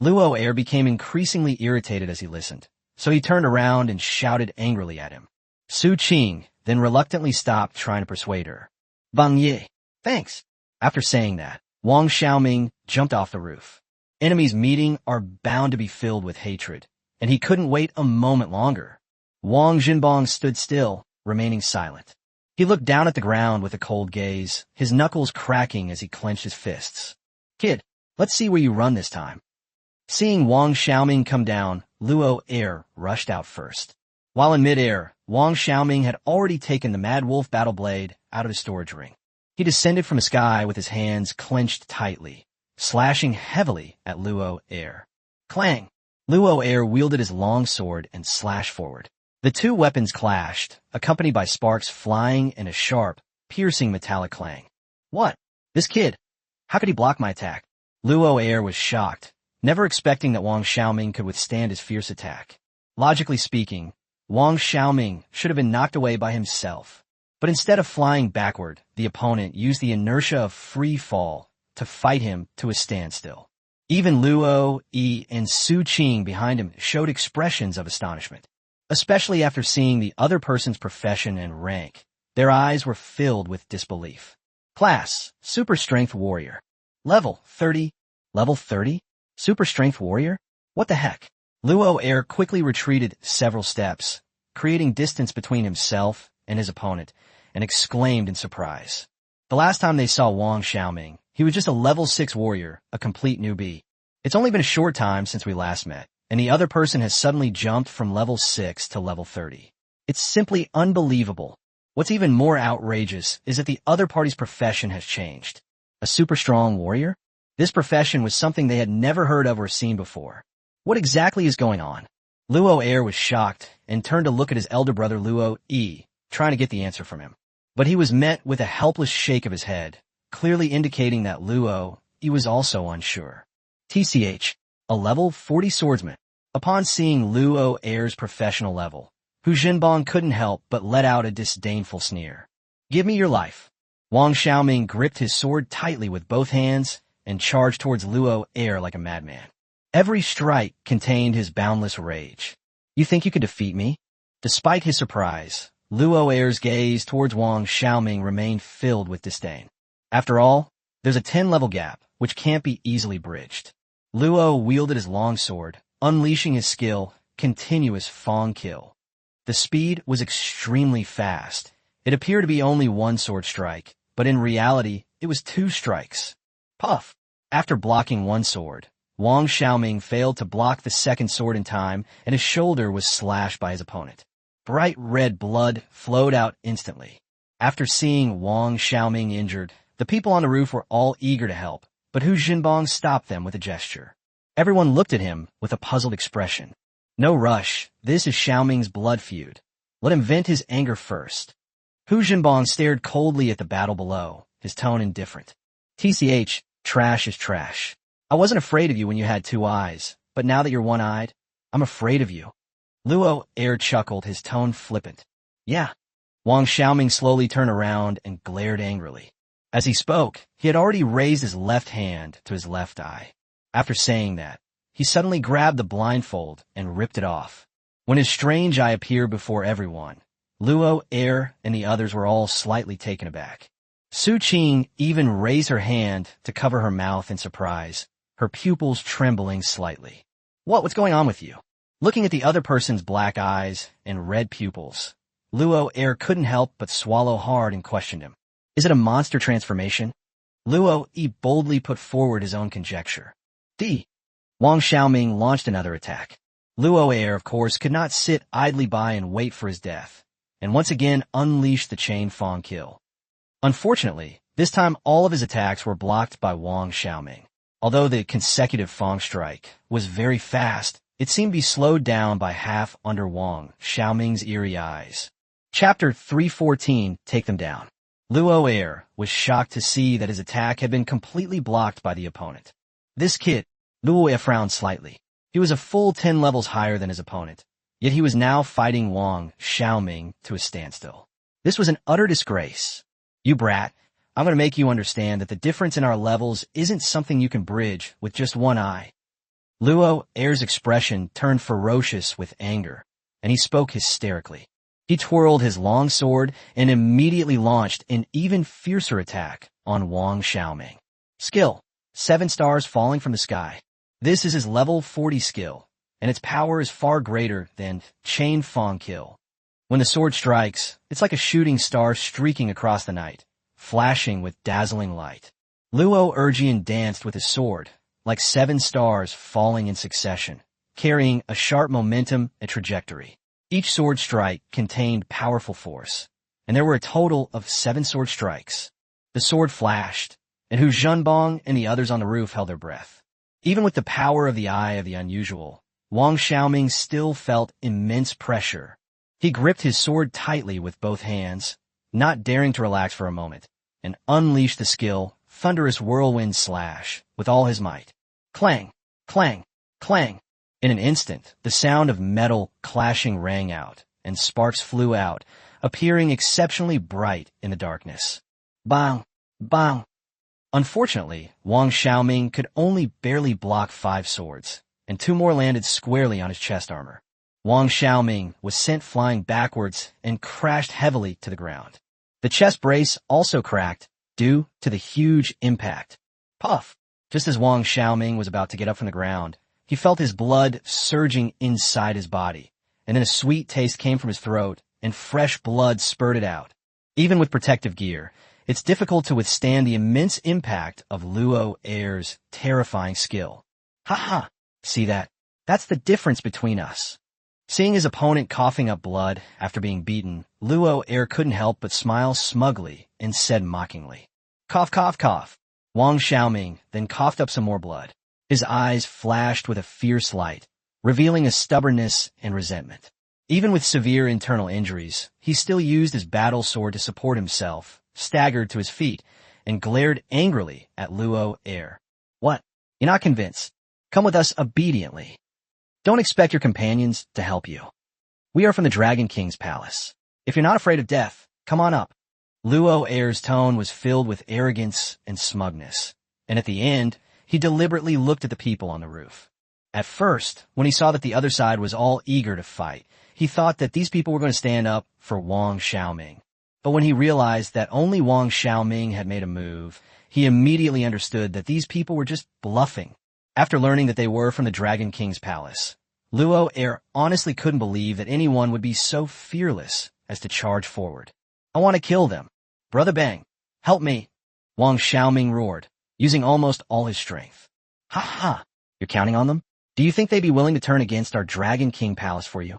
Luo Er became increasingly irritated as he listened, so he turned around and shouted angrily at him. Su Qing then reluctantly stopped trying to persuade her. Bang Ye, thanks. After saying that, Wang Xiaoming jumped off the roof. Enemies meeting are bound to be filled with hatred, and he couldn't wait a moment longer. Wang Jinbong stood still, remaining silent. He looked down at the ground with a cold gaze, his knuckles cracking as he clenched his fists. Kid, let's see where you run this time. Seeing Wang Xiaoming come down, Luo Er rushed out first. While in midair, Wang Xiaoming had already taken the Mad Wolf battle blade out of his storage ring. He descended from the sky with his hands clenched tightly, slashing heavily at Luo Er. Clang! Luo Er wielded his long sword and slashed forward. The two weapons clashed, accompanied by sparks flying and a sharp, piercing metallic clang. What? This kid? How could he block my attack? Luo Er was shocked, never expecting that Wang Xiaoming could withstand his fierce attack. Logically speaking, Wang Xiaoming should have been knocked away by himself. But instead of flying backward, the opponent used the inertia of free fall to fight him to a standstill. Even Luo Yi and Su Qing behind him showed expressions of astonishment. Especially after seeing the other person's profession and rank, their eyes were filled with disbelief. Class, Super Strength Warrior. Level 30. Level 30? Super Strength Warrior? What the heck? Luo Er quickly retreated several steps, creating distance between himself and his opponent, and exclaimed in surprise. The last time they saw Wang Xiaoming, he was just a level 6 warrior, a complete newbie. It's only been a short time since we last met, and the other person has suddenly jumped from level 6 to level 30. It's simply unbelievable. What's even more outrageous is that the other party's profession has changed. A super strong warrior? This profession was something they had never heard of or seen before. What exactly is going on? Luo Er was shocked and turned to look at his elder brother Luo Yi, trying to get the answer from him. But he was met with a helpless shake of his head, clearly indicating that Luo Yi was also unsure. TCH, a level 40 swordsman. Upon seeing Luo Er's professional level, Hu Jinbong couldn't help but let out a disdainful sneer. Give me your life. Wang Xiaoming gripped his sword tightly with both hands and charged towards Luo Er like a madman. Every strike contained his boundless rage. You think you could defeat me? Despite his surprise, Luo Er's gaze towards Wang Xiaoming remained filled with disdain. After all, there's a 10-level gap, which can't be easily bridged. Luo wielded his long sword, unleashing his skill, continuous Fong Kill. The speed was extremely fast. It appeared to be only one sword strike, but in reality, it was 2 strikes. Puff! After blocking one sword, Wang Xiaoming failed to block the second sword in time, and his shoulder was slashed by his opponent. Bright red blood flowed out instantly. After seeing Wang Xiaoming injured, the people on the roof were all eager to help, but Hu Jinbong stopped them with a gesture. Everyone looked at him with a puzzled expression. No rush, this is Xiaoming's blood feud. Let him vent his anger first. Hu Jinbong stared coldly at the battle below, his tone indifferent. TCH, trash is trash. I wasn't afraid of you when you had 2 eyes, but now that you're one-eyed, I'm afraid of you. Luo Er chuckled, his tone flippant. Yeah. Wang Xiaoming slowly turned around and glared angrily. As he spoke, he had already raised his left hand to his left eye. After saying that, he suddenly grabbed the blindfold and ripped it off. When his strange eye appeared before everyone, Luo Er and the others were all slightly taken aback. Su Qing even raised her hand to cover her mouth in surprise, her pupils trembling slightly. What's going on with you? Looking at the other person's black eyes and red pupils, Luo Er couldn't help but swallow hard and questioned him. Is it a monster transformation? Luo E boldly put forward his own conjecture. D. Wang Xiaoming launched another attack. Luo Er, of course, could not sit idly by and wait for his death, and once again unleashed the chain Fang kill. Unfortunately, this time all of his attacks were blocked by Wang Xiaoming. Although the consecutive Fang strike was very fast, it seemed to be slowed down by half under Wang Xiaoming's eerie eyes. Chapter 314, Take Them Down. Luo Er was shocked to see that his attack had been completely blocked by the opponent. This kid, Luo Er frowned slightly. He was a full 10 levels higher than his opponent, yet he was now fighting Wang Xiaoming to a standstill. This was an utter disgrace. You brat, I'm going to make you understand that the difference in our levels isn't something you can bridge with just one eye. Luo Er's expression turned ferocious with anger, and he spoke hysterically. He twirled his long sword and immediately launched an even fiercer attack on Wang Xiaoming. Skill: 7 stars falling from the sky. This is his level 40 skill, and its power is far greater than Chain Fang Kill. When the sword strikes, it's like a shooting star streaking across the night, flashing with dazzling light. Luo Erjian danced with his sword, like 7 stars falling in succession, carrying a sharp momentum and trajectory. Each sword strike contained powerful force, and there were a total of 7 sword strikes. The sword flashed, and Hu Zhenbong and the others on the roof held their breath. Even with the power of the Eye of the Unusual, Wang Xiaoming still felt immense pressure. He gripped his sword tightly with both hands, not daring to relax for a moment, and unleashed the skill, Thunderous Whirlwind Slash, with all his might. Clang! Clang! Clang! In an instant, the sound of metal clashing rang out, and sparks flew out, appearing exceptionally bright in the darkness. Bang! Bang! Unfortunately, Wang Xiaoming could only barely block 5 swords, and 2 more landed squarely on his chest armor. Wang Xiaoming was sent flying backwards and crashed heavily to the ground. The chest brace also cracked due to the huge impact. Puff! Just as Wang Xiaoming was about to get up from the ground, he felt his blood surging inside his body, and then a sweet taste came from his throat, and fresh blood spurted out. Even with protective gear, it's difficult to withstand the immense impact of Luo Er's terrifying skill. Ha ha! See that? That's the difference between us. Seeing his opponent coughing up blood after being beaten, Luo Er couldn't help but smile smugly and said mockingly, "Cough, cough, cough." Wang Xiaoming then coughed up some more blood. His eyes flashed with a fierce light, revealing a stubbornness and resentment. Even with severe internal injuries, he still used his battle sword to support himself, staggered to his feet, and glared angrily at Luo Er. What? You're not convinced? Come with us obediently. Don't expect your companions to help you. We are from the Dragon King's palace. If you're not afraid of death, come on up. Luo Er's tone was filled with arrogance and smugness, and at the end, he deliberately looked at the people on the roof. At first, when he saw that the other side was all eager to fight, he thought that these people were going to stand up for Wang Xiaoming. But when he realized that only Wang Xiaoming had made a move, he immediately understood that these people were just bluffing. After learning that they were from the Dragon King's palace, Luo Er honestly couldn't believe that anyone would be so fearless as to charge forward. I want to kill them. Brother Bang, help me. Wang Xiaoming roared, using almost all his strength. Ha ha, you're counting on them? Do you think they'd be willing to turn against our Dragon King palace for you?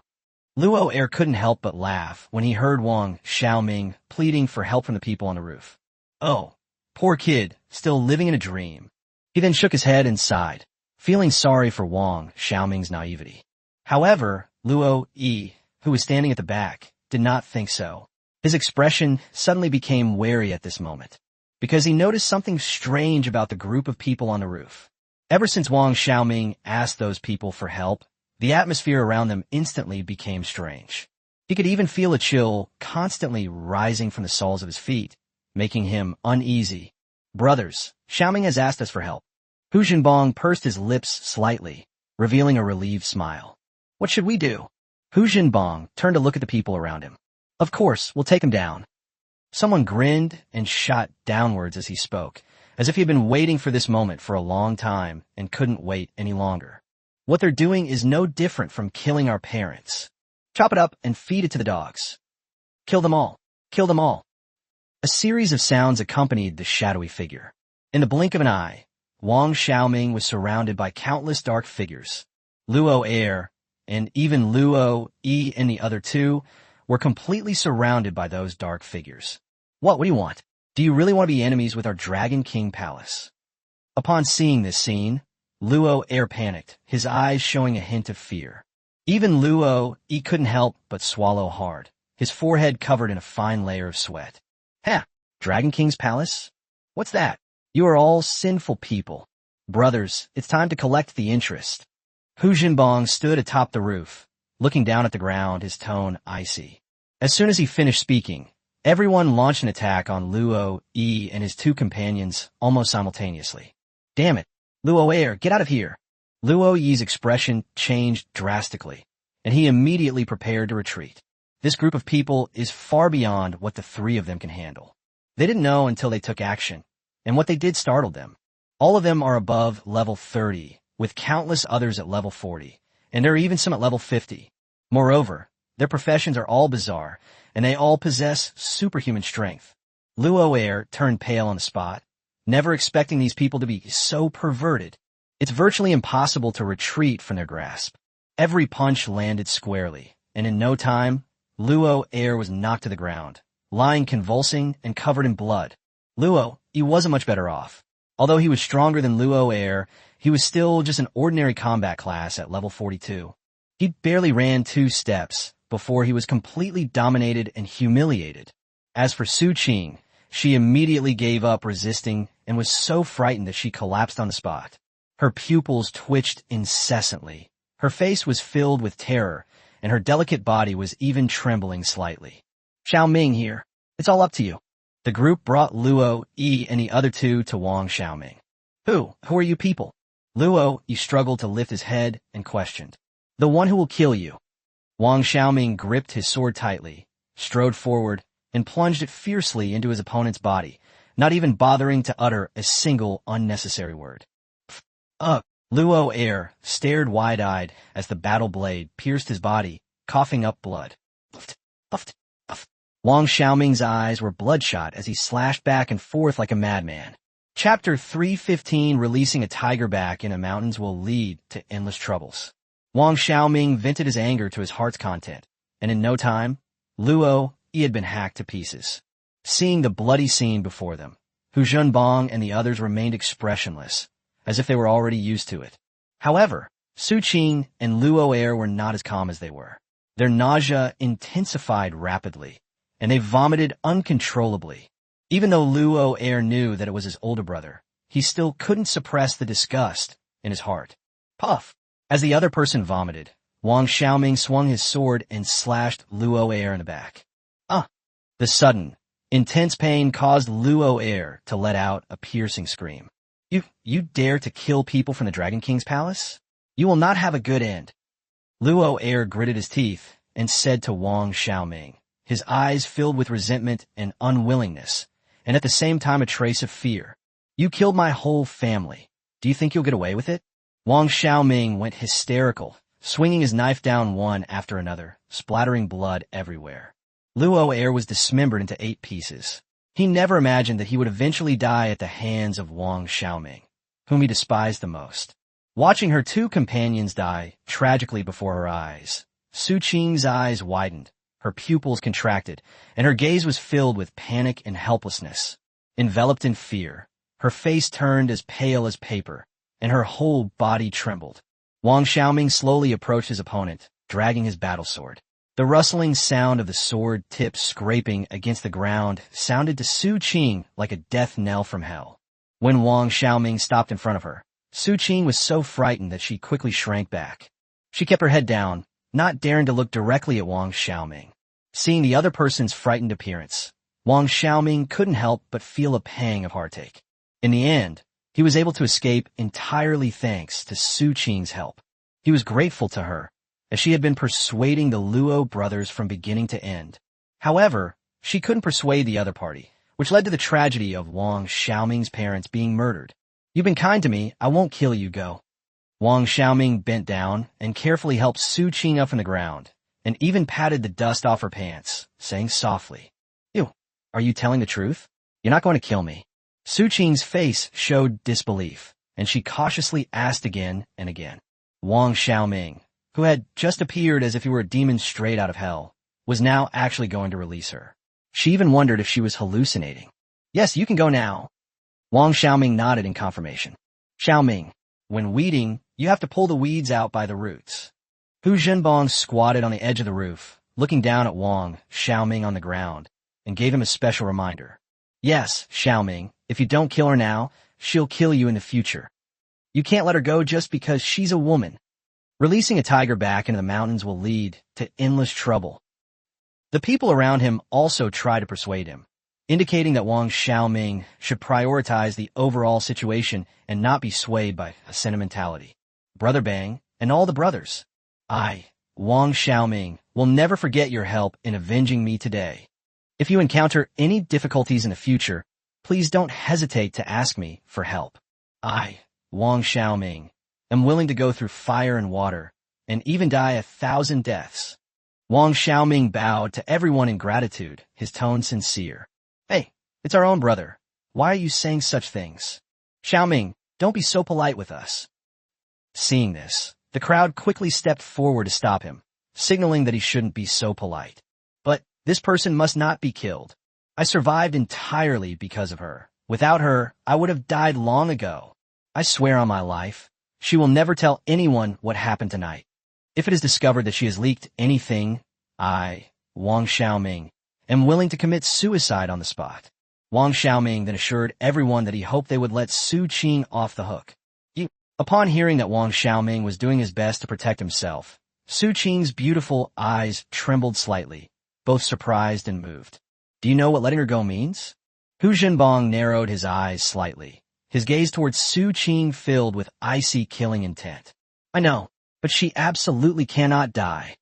Luo Er couldn't help but laugh when he heard Wang Xiaoming pleading for help from the people on the roof. Oh, poor kid, still living in a dream. He then shook his head and sighed, feeling sorry for Wang Xiaoming's naivety. However, Luo Yi, who was standing at the back, did not think so. His expression suddenly became wary at this moment, because he noticed something strange about the group of people on the roof. Ever since Wang Xiaoming asked those people for help, the atmosphere around them instantly became strange. He could even feel a chill constantly rising from the soles of his feet, making him uneasy. Brothers, Xiaoming has asked us for help. Hu Zhenbong pursed his lips slightly, revealing a relieved smile. What should we do? Hu Zhenbong turned to look at the people around him. Of course, we'll take him down. Someone grinned and shot downwards as he spoke, as if he had been waiting for this moment for a long time and couldn't wait any longer. What they're doing is no different from killing our parents. Chop it up and feed it to the dogs. Kill them all. Kill them all. A series of sounds accompanied the shadowy figure. In the blink of an eye, Wang Xiaoming was surrounded by countless dark figures. Luo Air, and even Luo Yi and the other two, were completely surrounded by those dark figures. What do you want? Do you really want to be enemies with our Dragon King Palace? Upon seeing this scene, Luo Air panicked, his eyes showing a hint of fear. Even Luo Yi couldn't help but swallow hard, his forehead covered in a fine layer of sweat. Ha! Dragon King's Palace? What's that? You are all sinful people. Brothers, it's time to collect the interest. Hu Jinbong stood atop the roof, looking down at the ground, his tone icy. As soon as he finished speaking, everyone launched an attack on Luo Yi and his two companions almost simultaneously. Damn it! Luo Air, get out of here! Luo Yi's expression changed drastically, and he immediately prepared to retreat. This group of people is far beyond what the three of them can handle. They didn't know until they took action, and what they did startled them. All of them are above level 30, with countless others at level 40, and there are even some at level 50. Moreover, their professions are all bizarre, and they all possess superhuman strength. Luo Air turned pale on the spot, never expecting these people to be so perverted. It's virtually impossible to retreat from their grasp. Every punch landed squarely, and in no time, Luo Air was knocked to the ground, lying convulsing and covered in blood. Luo, he wasn't much better off. Although he was stronger than Luo Air, he was still just an ordinary combat class at level 42. He barely ran 2 steps before he was completely dominated and humiliated. As for Su Qing, she immediately gave up resisting and was so frightened that she collapsed on the spot. Her pupils twitched incessantly. Her face was filled with terror, and her delicate body was even trembling slightly. Xiaoming here. It's all up to you. The group brought Luo Yi and the other two to Wang Xiaoming. Who are you people? Luo Yi struggled to lift his head and questioned. The one who will kill you. Wang Xiaoming gripped his sword tightly, strode forward, and plunged it fiercely into his opponent's body, not even bothering to utter a single unnecessary word. Luo Air stared wide-eyed as the battle blade pierced his body, coughing up blood. Wang Xiaoming's eyes were bloodshot as he slashed back and forth like a madman. Chapter 315, releasing a tiger back in the mountains will lead to endless troubles. Wang Xiaoming vented his anger to his heart's content, and in no time, Luo Yi had been hacked to pieces. Seeing the bloody scene before them, Hu Junbong and the others remained expressionless, as if they were already used to it. However, Su Qing and Luo Air were not as calm as they were. Their nausea intensified rapidly, and they vomited uncontrollably. Even though Luo Air knew that it was his older brother, he still couldn't suppress the disgust in his heart. Puff! As the other person vomited, Wang Xiaoming swung his sword and slashed Luo Air in the back. The sudden, intense pain caused Luo Air to let out a piercing scream. You dare to kill people from the Dragon King's palace? You will not have a good end. Luo Air gritted his teeth and said to Wang Xiaoming, his eyes filled with resentment and unwillingness, and at the same time a trace of fear. You killed my whole family. Do you think you'll get away with it? Wang Xiaoming went hysterical, swinging his knife down one after another, splattering blood everywhere. Luo Air was dismembered into 8 pieces. He never imagined that he would eventually die at the hands of Wang Xiaoming, whom he despised the most. Watching her 2 companions die tragically before her eyes, Su Qing's eyes widened, her pupils contracted, and her gaze was filled with panic and helplessness. Enveloped in fear, her face turned as pale as paper, and her whole body trembled. Wang Xiaoming slowly approached his opponent, dragging his battle sword. The rustling sound of the sword tip scraping against the ground sounded to Su Qing like a death knell from hell. When Wang Xiaoming stopped in front of her, Su Qing was so frightened that she quickly shrank back. She kept her head down, not daring to look directly at Wang Xiaoming. Seeing the other person's frightened appearance, Wang Xiaoming couldn't help but feel a pang of heartache. In the end, he was able to escape entirely thanks to Su Qing's help. He was grateful to her, as she had been persuading the Luo brothers from beginning to end. However, she couldn't persuade the other party, which led to the tragedy of Wang Xiaoming's parents being murdered. You've been kind to me, I won't kill you, go. Wang Xiaoming bent down and carefully helped Su Qing up from the ground, and even patted the dust off her pants, saying softly, "Ew, are you telling the truth? You're not going to kill me." Su Qing's face showed disbelief, and she cautiously asked again and again. Wang Xiaoming, who had just appeared as if he were a demon straight out of hell, was now actually going to release her. She even wondered if she was hallucinating. "Yes, you can go now." Wang Xiaoming nodded in confirmation. "Xiaoming, when weeding, you have to pull the weeds out by the roots." Hu Zhenbong squatted on the edge of the roof, looking down at Wang Xiaoming on the ground, and gave him a special reminder. "Yes, Xiaoming, if you don't kill her now, she'll kill you in the future. You can't let her go just because she's a woman. Releasing a tiger back into the mountains will lead to endless trouble." The people around him also tried to persuade him, indicating that Wang Xiaoming should prioritize the overall situation and not be swayed by a sentimentality. Brother Bang, and all the brothers. I, Wang Xiaoming, will never forget your help in avenging me today. If you encounter any difficulties in the future, please don't hesitate to ask me for help. I, Wang Xiaoming, am willing to go through fire and water, and even die 1,000 deaths. Wang Xiaoming bowed to everyone in gratitude, his tone sincere. Hey, it's our own brother. Why are you saying such things? Xiaoming, don't be so polite with us. Seeing this, the crowd quickly stepped forward to stop him, signaling that he shouldn't be so polite. But this person must not be killed. I survived entirely because of her. Without her, I would have died long ago. I swear on my life, she will never tell anyone what happened tonight. If it is discovered that she has leaked anything, I, Wang Xiaoming, am willing to commit suicide on the spot. Wang Xiaoming then assured everyone that he hoped they would let Su Qing off the hook. Upon hearing that Wang Xiaoming was doing his best to protect himself, Su Qing's beautiful eyes trembled slightly, both surprised and moved. Do you know what letting her go means? Hu Zhenbong narrowed his eyes slightly, his gaze towards Su Qing filled with icy killing intent. I know, but she absolutely cannot die.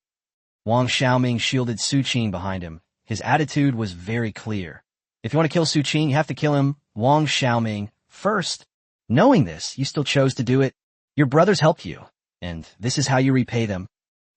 Wang Xiaoming shielded Su Qing behind him. His attitude was very clear. If you want to kill Su Qing, you have to kill him, Wang Xiaoming, first. Knowing this, you still chose to do it. Your brothers helped you, and this is how you repay them.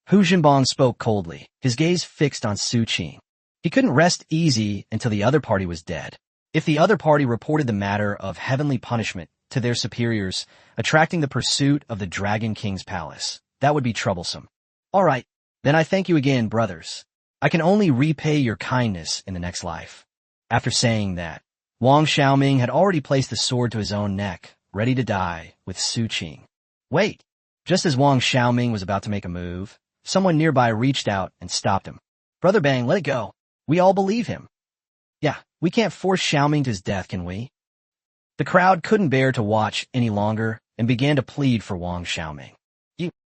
Hu Zhenbong spoke coldly, his gaze fixed on Su Qing. He couldn't rest easy until the other party was dead. If the other party reported the matter of heavenly punishment to their superiors, attracting the pursuit of the Dragon King's palace, that would be troublesome. All right, then I thank you again, brothers. I can only repay your kindness in the next life. After saying that, Wang Xiaoming had already placed the sword to his own neck, ready to die with Su Qing. Wait! Just as Wang Xiaoming was about to make a move, someone nearby reached out and stopped him. Brother Bang, let it go. We all believe him. Yeah, we can't force Xiaoming to his death, can we? The crowd couldn't bear to watch any longer and began to plead for Wang Xiaoming.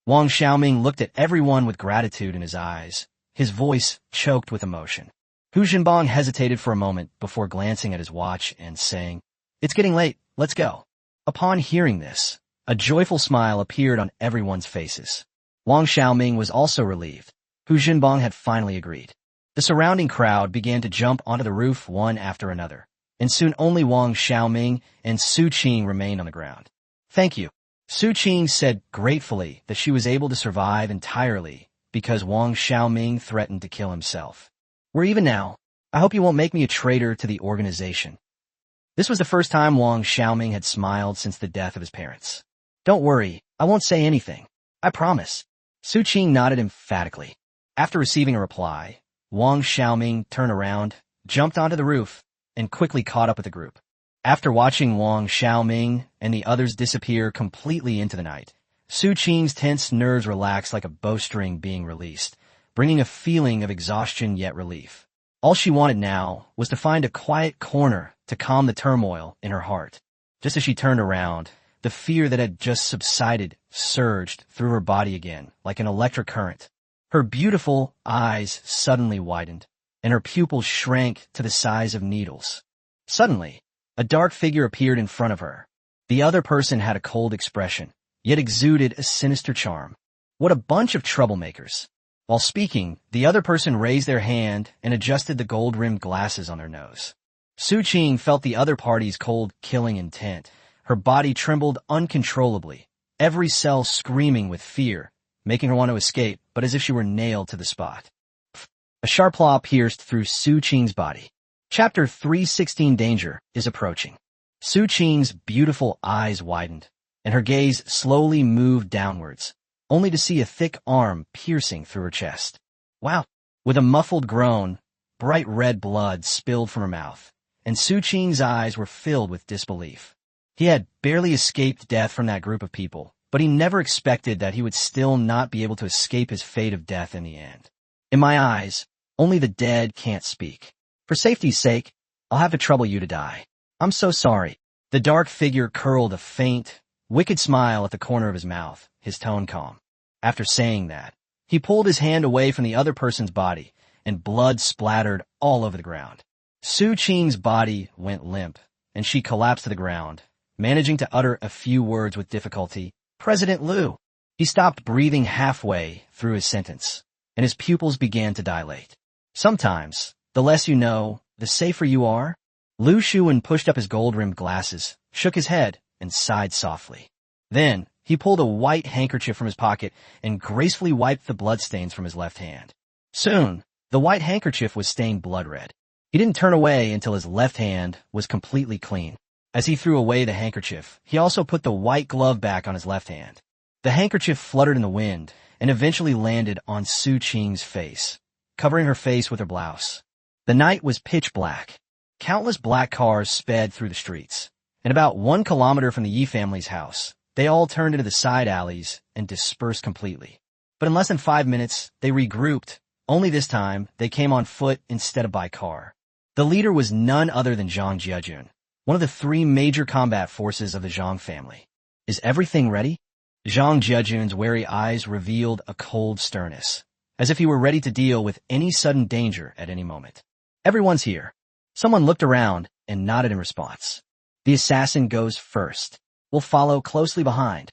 Wang Xiaoming looked at everyone with gratitude in his eyes, his voice choked with emotion. Hu Zhenbong hesitated for a moment before glancing at his watch and saying, It's getting late, let's go. Upon hearing this, a joyful smile appeared on everyone's faces. Wang Xiaoming was also relieved. Hu Zhenbong had finally agreed. The surrounding crowd began to jump onto the roof one after another, and soon only Wang Xiaoming and Su Qing remained on the ground. Thank you. Su Qing said gratefully that she was able to survive entirely because Wang Xiaoming threatened to kill himself. We're even now. I hope you won't make me a traitor to the organization. This was the first time Wang Xiaoming had smiled since the death of his parents. Don't worry, I won't say anything. I promise. Su Qing nodded emphatically. After receiving a reply, Wang Xiaoming turned around, jumped onto the roof, and quickly caught up with the group. After watching Wang Xiaoming and the others disappear completely into the night, Su Qing's tense nerves relaxed like a bowstring being released, bringing a feeling of exhaustion yet relief. All she wanted now was to find a quiet corner to calm the turmoil in her heart. Just as she turned around, the fear that had just subsided surged through her body again like an electric current. Her beautiful eyes suddenly widened, and her pupils shrank to the size of needles. Suddenly, a dark figure appeared in front of her. The other person had a cold expression, yet exuded a sinister charm. What a bunch of troublemakers. While speaking, the other person raised their hand and adjusted the gold-rimmed glasses on their nose. Su Qing felt the other party's cold, killing intent. Her body trembled uncontrollably, every cell screaming with fear, making her want to escape, but as if she were nailed to the spot. A sharp claw pierced through Su Qing's body. Chapter 316 Danger is approaching. Su Qing's beautiful eyes widened, and her gaze slowly moved downwards, only to see a thick arm piercing through her chest. Wow! With a muffled groan, bright red blood spilled from her mouth, and Su Qing's eyes were filled with disbelief. He had barely escaped death from that group of people, but he never expected that he would still not be able to escape his fate of death in the end. In my eyes, only the dead can't speak. For safety's sake, I'll have to trouble you to die. I'm so sorry. The dark figure curled a faint, wicked smile at the corner of his mouth, his tone calm. After saying that, he pulled his hand away from the other person's body, and blood splattered all over the ground. Su Qing's body went limp, and she collapsed to the ground, managing to utter a few words with difficulty. President Liu. He stopped breathing halfway through his sentence, and his pupils began to dilate. Sometimes, the less you know, the safer you are. Lu Shuwen pushed up his gold-rimmed glasses, shook his head, and sighed softly. Then, he pulled a white handkerchief from his pocket and gracefully wiped the bloodstains from his left hand. Soon, the white handkerchief was stained blood-red. He didn't turn away until his left hand was completely clean. As he threw away the handkerchief, he also put the white glove back on his left hand. The handkerchief fluttered in the wind and eventually landed on Su Qing's face, covering her face with her blouse. The night was pitch black. Countless black cars sped through the streets, and about 1 kilometer from the Yi family's house, they all turned into the side alleys and dispersed completely. But in less than 5 minutes, they regrouped, only this time they came on foot instead of by car. The leader was none other than Zhang Jiejun, one of the 3 major combat forces of the Zhang family. Is everything ready? Zhang Jiejun's wary eyes revealed a cold sternness, as if he were ready to deal with any sudden danger at any moment. Everyone's here. Someone looked around and nodded in response. The assassin goes first. We'll follow closely behind.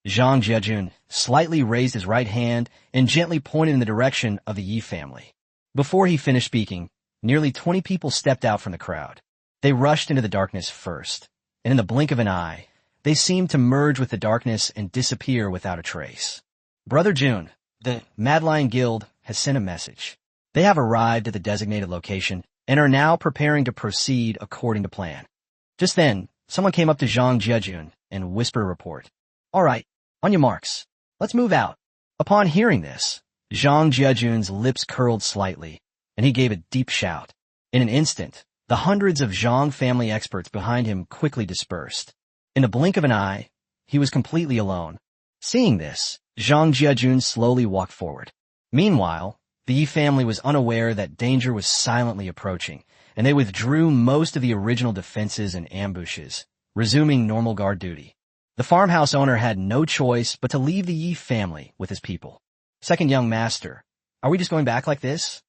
Zhang Jiejun slightly raised his right hand and gently pointed in the direction of the Yi family. Before he finished speaking, nearly 20 people stepped out from the crowd. They rushed into the darkness first, and in the blink of an eye, they seemed to merge with the darkness and disappear without a trace. Brother Jun, the Mad Lion Guild, has sent a message. They have arrived at the designated location and are now preparing to proceed according to plan. Just then, someone came up to Zhang Jiejun and whispered a report. All right, on your marks. Let's move out. Upon hearing this, Zhang Jiejun's lips curled slightly, and he gave a deep shout. In an instant, the hundreds of Zhang family experts behind him quickly dispersed. In a blink of an eye, he was completely alone. Seeing this, Zhang Jiejun slowly walked forward. Meanwhile, the Yi family was unaware that danger was silently approaching, and they withdrew most of the original defenses and ambushes, resuming normal guard duty. The farmhouse owner had no choice but to leave the Yi family with his people. Second young master, are we just going back like this?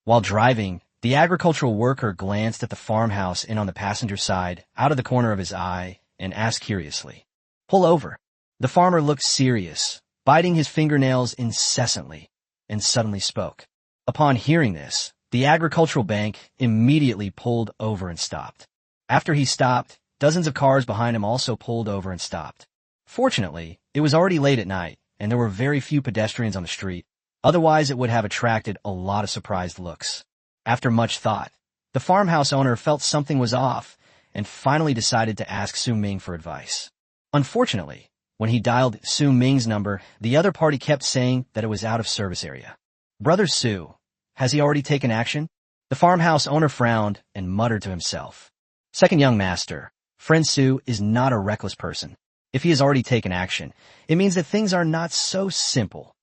While driving, the agricultural worker glanced at the farmhouse in on the passenger side, out of the corner of his eye, and asked curiously, Pull over. The farmer looked serious, biting his fingernails incessantly, and suddenly spoke. Upon hearing this, the agricultural bank immediately pulled over and stopped. After he stopped, dozens of cars behind him also pulled over and stopped. Fortunately, it was already late at night, and there were very few pedestrians on the street. Otherwise, it would have attracted a lot of surprised looks. After much thought, the farmhouse owner felt something was off and finally decided to ask Su Ming for advice. Unfortunately, when he dialed Su Ming's number, the other party kept saying that it was out of service area. Brother Su, has he already taken action? The farmhouse owner frowned and muttered to himself. Second young master, friend Su is not a reckless person. If he has already taken action, it means that things are not so simple.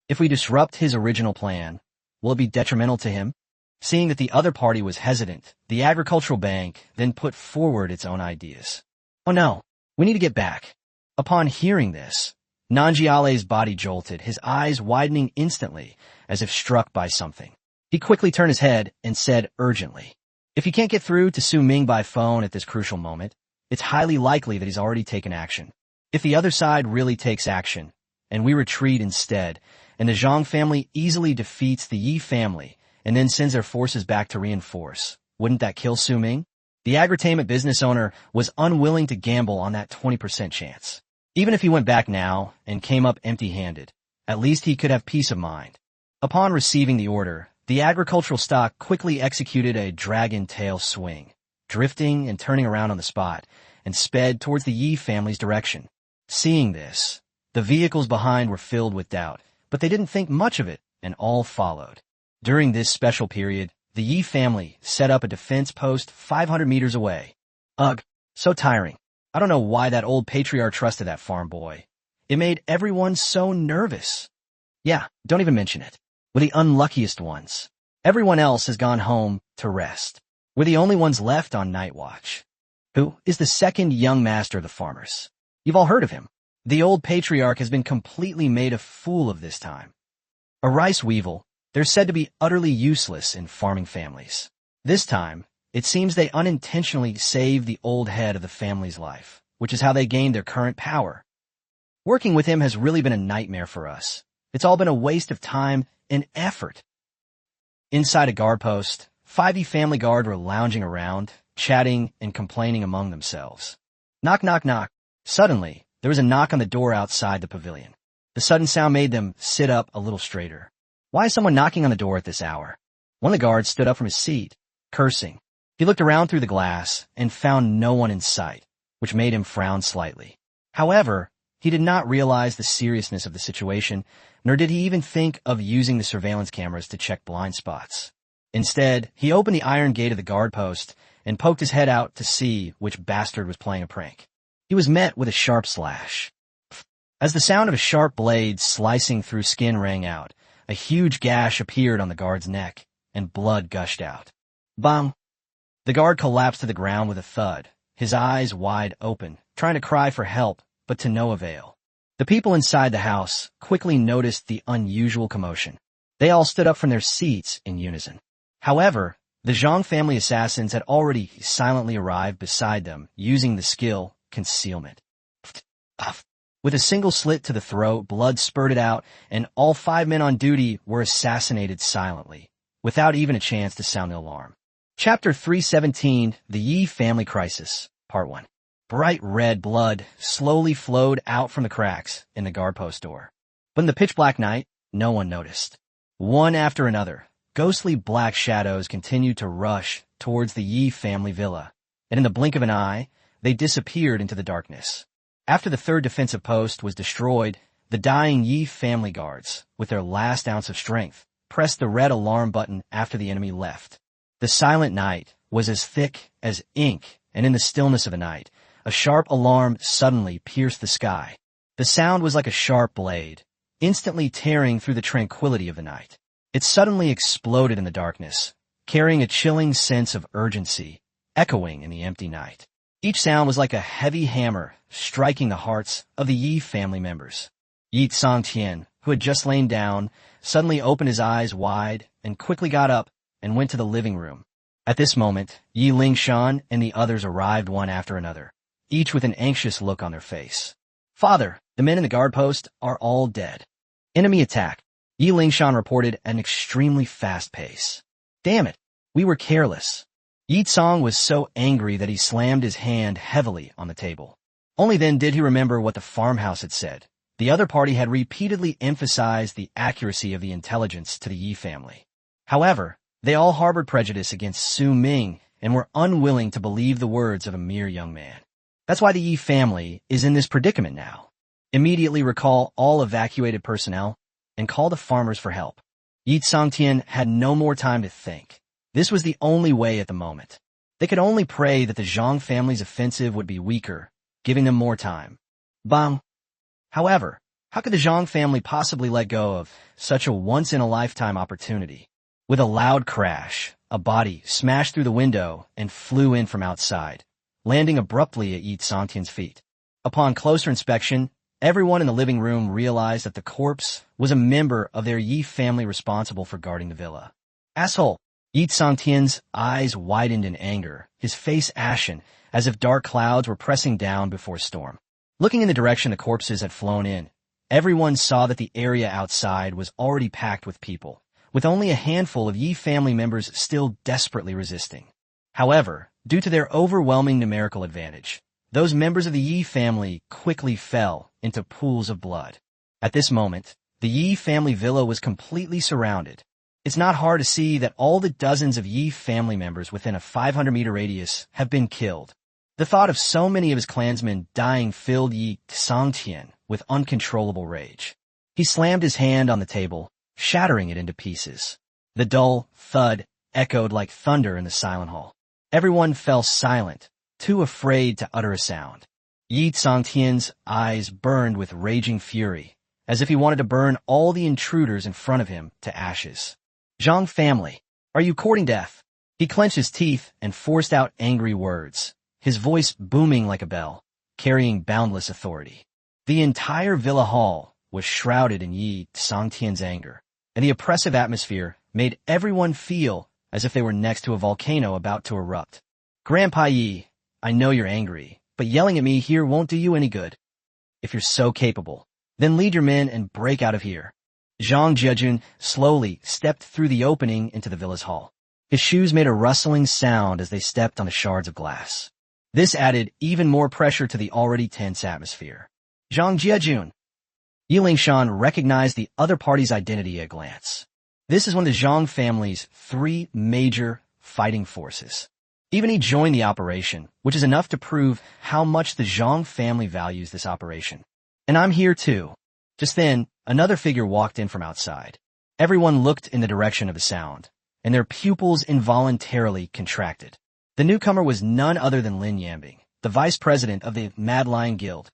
If we disrupt his original plan, will it be detrimental to him? Seeing that the other party was hesitant, the agricultural bank then put forward its own ideas. Oh no, we need to get back. Upon hearing this, Nanjiale's body jolted, his eyes widening instantly, as if struck by something. He quickly turned his head and said urgently, If you can't get through to Su Ming by phone at this crucial moment, it's highly likely that he's already taken action. If the other side really takes action, and we retreat instead, and the Zhang family easily defeats the Yi family and then sends their forces back to reinforce. Wouldn't that kill Su Ming? The agritainment business owner was unwilling to gamble on that 20% chance. Even if he went back now and came up empty-handed, at least he could have peace of mind. Upon receiving the order, the agricultural stock quickly executed a dragon tail swing, drifting and turning around on the spot, and sped towards the Yi family's direction. Seeing this, the vehicles behind were filled with doubt, but they didn't think much of it, and all followed. During this special period, the Yi family set up a defense post 500 meters away. Ugh, so tiring. I don't know why that old patriarch trusted that farm boy. It made everyone so nervous. Yeah, don't even mention it. We're the unluckiest ones. Everyone else has gone home to rest. We're the only ones left on night watch. Who is the second young master of the farmers? You've all heard of him. The old patriarch has been completely made a fool of this time. A rice weevil, they're said to be utterly useless in farming families. This time, it seems they unintentionally saved the old head of the family's life, which is how they gained their current power. Working with him has really been a nightmare for us. It's all been a waste of time and effort. Inside a guard post, 5E family guard were lounging around, chatting and complaining among themselves. Knock, knock, knock. Suddenly, there was a knock on the door outside the pavilion. The sudden sound made them sit up a little straighter. Why is someone knocking on the door at this hour? One of the guards stood up from his seat, cursing. He looked around through the glass and found no one in sight, which made him frown slightly. However, he did not realize the seriousness of the situation, nor did he even think of using the surveillance cameras to check blind spots. Instead, he opened the iron gate of the guard post and poked his head out to see which bastard was playing a prank. He was met with a sharp slash. As the sound of a sharp blade slicing through skin rang out, a huge gash appeared on the guard's neck, and blood gushed out. Bang! The guard collapsed to the ground with a thud, his eyes wide open, trying to cry for help, but to no avail. The people inside the house quickly noticed the unusual commotion. They all stood up from their seats in unison. However, the Zhang family assassins had already silently arrived beside them, using the skill concealment. With a single slit to the throat, blood spurted out, and all 5 men on duty were assassinated silently, without even a chance to sound the alarm. Chapter 317, The Yi Family Crisis, Part 1. Bright red blood slowly flowed out from the cracks in the guard post door. But in the pitch-black night, no one noticed. One after another, ghostly black shadows continued to rush towards the Yi family villa, and in the blink of an eye, they disappeared into the darkness. After the third defensive post was destroyed, the dying Yi family guards, with their last ounce of strength, pressed the red alarm button after the enemy left. The silent night was as thick as ink, and in the stillness of the night, a sharp alarm suddenly pierced the sky. The sound was like a sharp blade, instantly tearing through the tranquility of the night. It suddenly exploded in the darkness, carrying a chilling sense of urgency, echoing in the empty night. Each sound was like a heavy hammer striking the hearts of the Yi family members. Yi Tsangtian, who had just lain down, suddenly opened his eyes wide and quickly got up and went to the living room. At this moment, Yi Lingshan and the others arrived one after another, each with an anxious look on their face. Father, the men in the guard post are all dead. Enemy attack. Yi Lingshan reported at an extremely fast pace. Damn it, we were careless. Yi Tsang was so angry that he slammed his hand heavily on the table. Only then did he remember what the farmhouse had said. The other party had repeatedly emphasized the accuracy of the intelligence to the Yi family. However, they all harbored prejudice against Su Ming and were unwilling to believe the words of a mere young man. That's why the Yi family is in this predicament now. Immediately recall all evacuated personnel and call the farmers for help. Yi Tsangtian had no more time to think. This was the only way at the moment. They could only pray that the Zhang family's offensive would be weaker, giving them more time. Bang! However, how could the Zhang family possibly let go of such a once-in-a-lifetime opportunity? With a loud crash, a body smashed through the window and flew in from outside, landing abruptly at Yi Tsangtian's feet. Upon closer inspection, everyone in the living room realized that the corpse was a member of their Yi family responsible for guarding the villa. Asshole! Yi Tsangtian's eyes widened in anger, his face ashen, as if dark clouds were pressing down before a storm. Looking in the direction the corpses had flown in, Everyone saw that the area outside was already packed with people, with only a handful of Yi family members still desperately resisting. However, due to their overwhelming numerical advantage, those members of the Yi family quickly fell into pools of blood. At this moment, the Yi family villa was completely surrounded. It's not hard to see that all the dozens of Yi family members within a 500-meter radius have been killed. The thought of so many of his clansmen dying filled Yi Sangtian with uncontrollable rage. He slammed his hand on the table, shattering it into pieces. The dull thud echoed like thunder in the silent hall. Everyone fell silent, too afraid to utter a sound. Yi Sangtian's eyes burned with raging fury, as if he wanted to burn all the intruders in front of him to ashes. Zhang family, are you courting death? He clenched his teeth and forced out angry words, his voice booming like a bell, carrying boundless authority. The entire villa hall was shrouded in Yi Sangtian's anger, and the oppressive atmosphere made everyone feel as if they were next to a volcano about to erupt. Grandpa Yi, I know you're angry, but yelling at me here won't do you any good. If you're so capable, then lead your men and break out of here. Zhang Jiajun slowly stepped through the opening into the villa's hall. His shoes made a rustling sound as they stepped on the shards of glass. This added even more pressure to the already tense atmosphere. Zhang Jiajun. Yi Lingshan recognized the other party's identity at a glance. This is one of the Zhang family's 3 major fighting forces. Even he joined the operation, which is enough to prove how much the Zhang family values this operation. And I'm here too. Just then, another figure walked in from outside. Everyone looked in the direction of the sound, and their pupils involuntarily contracted. The newcomer was none other than Lin Yambing, the vice president of the Mad Lion Guild.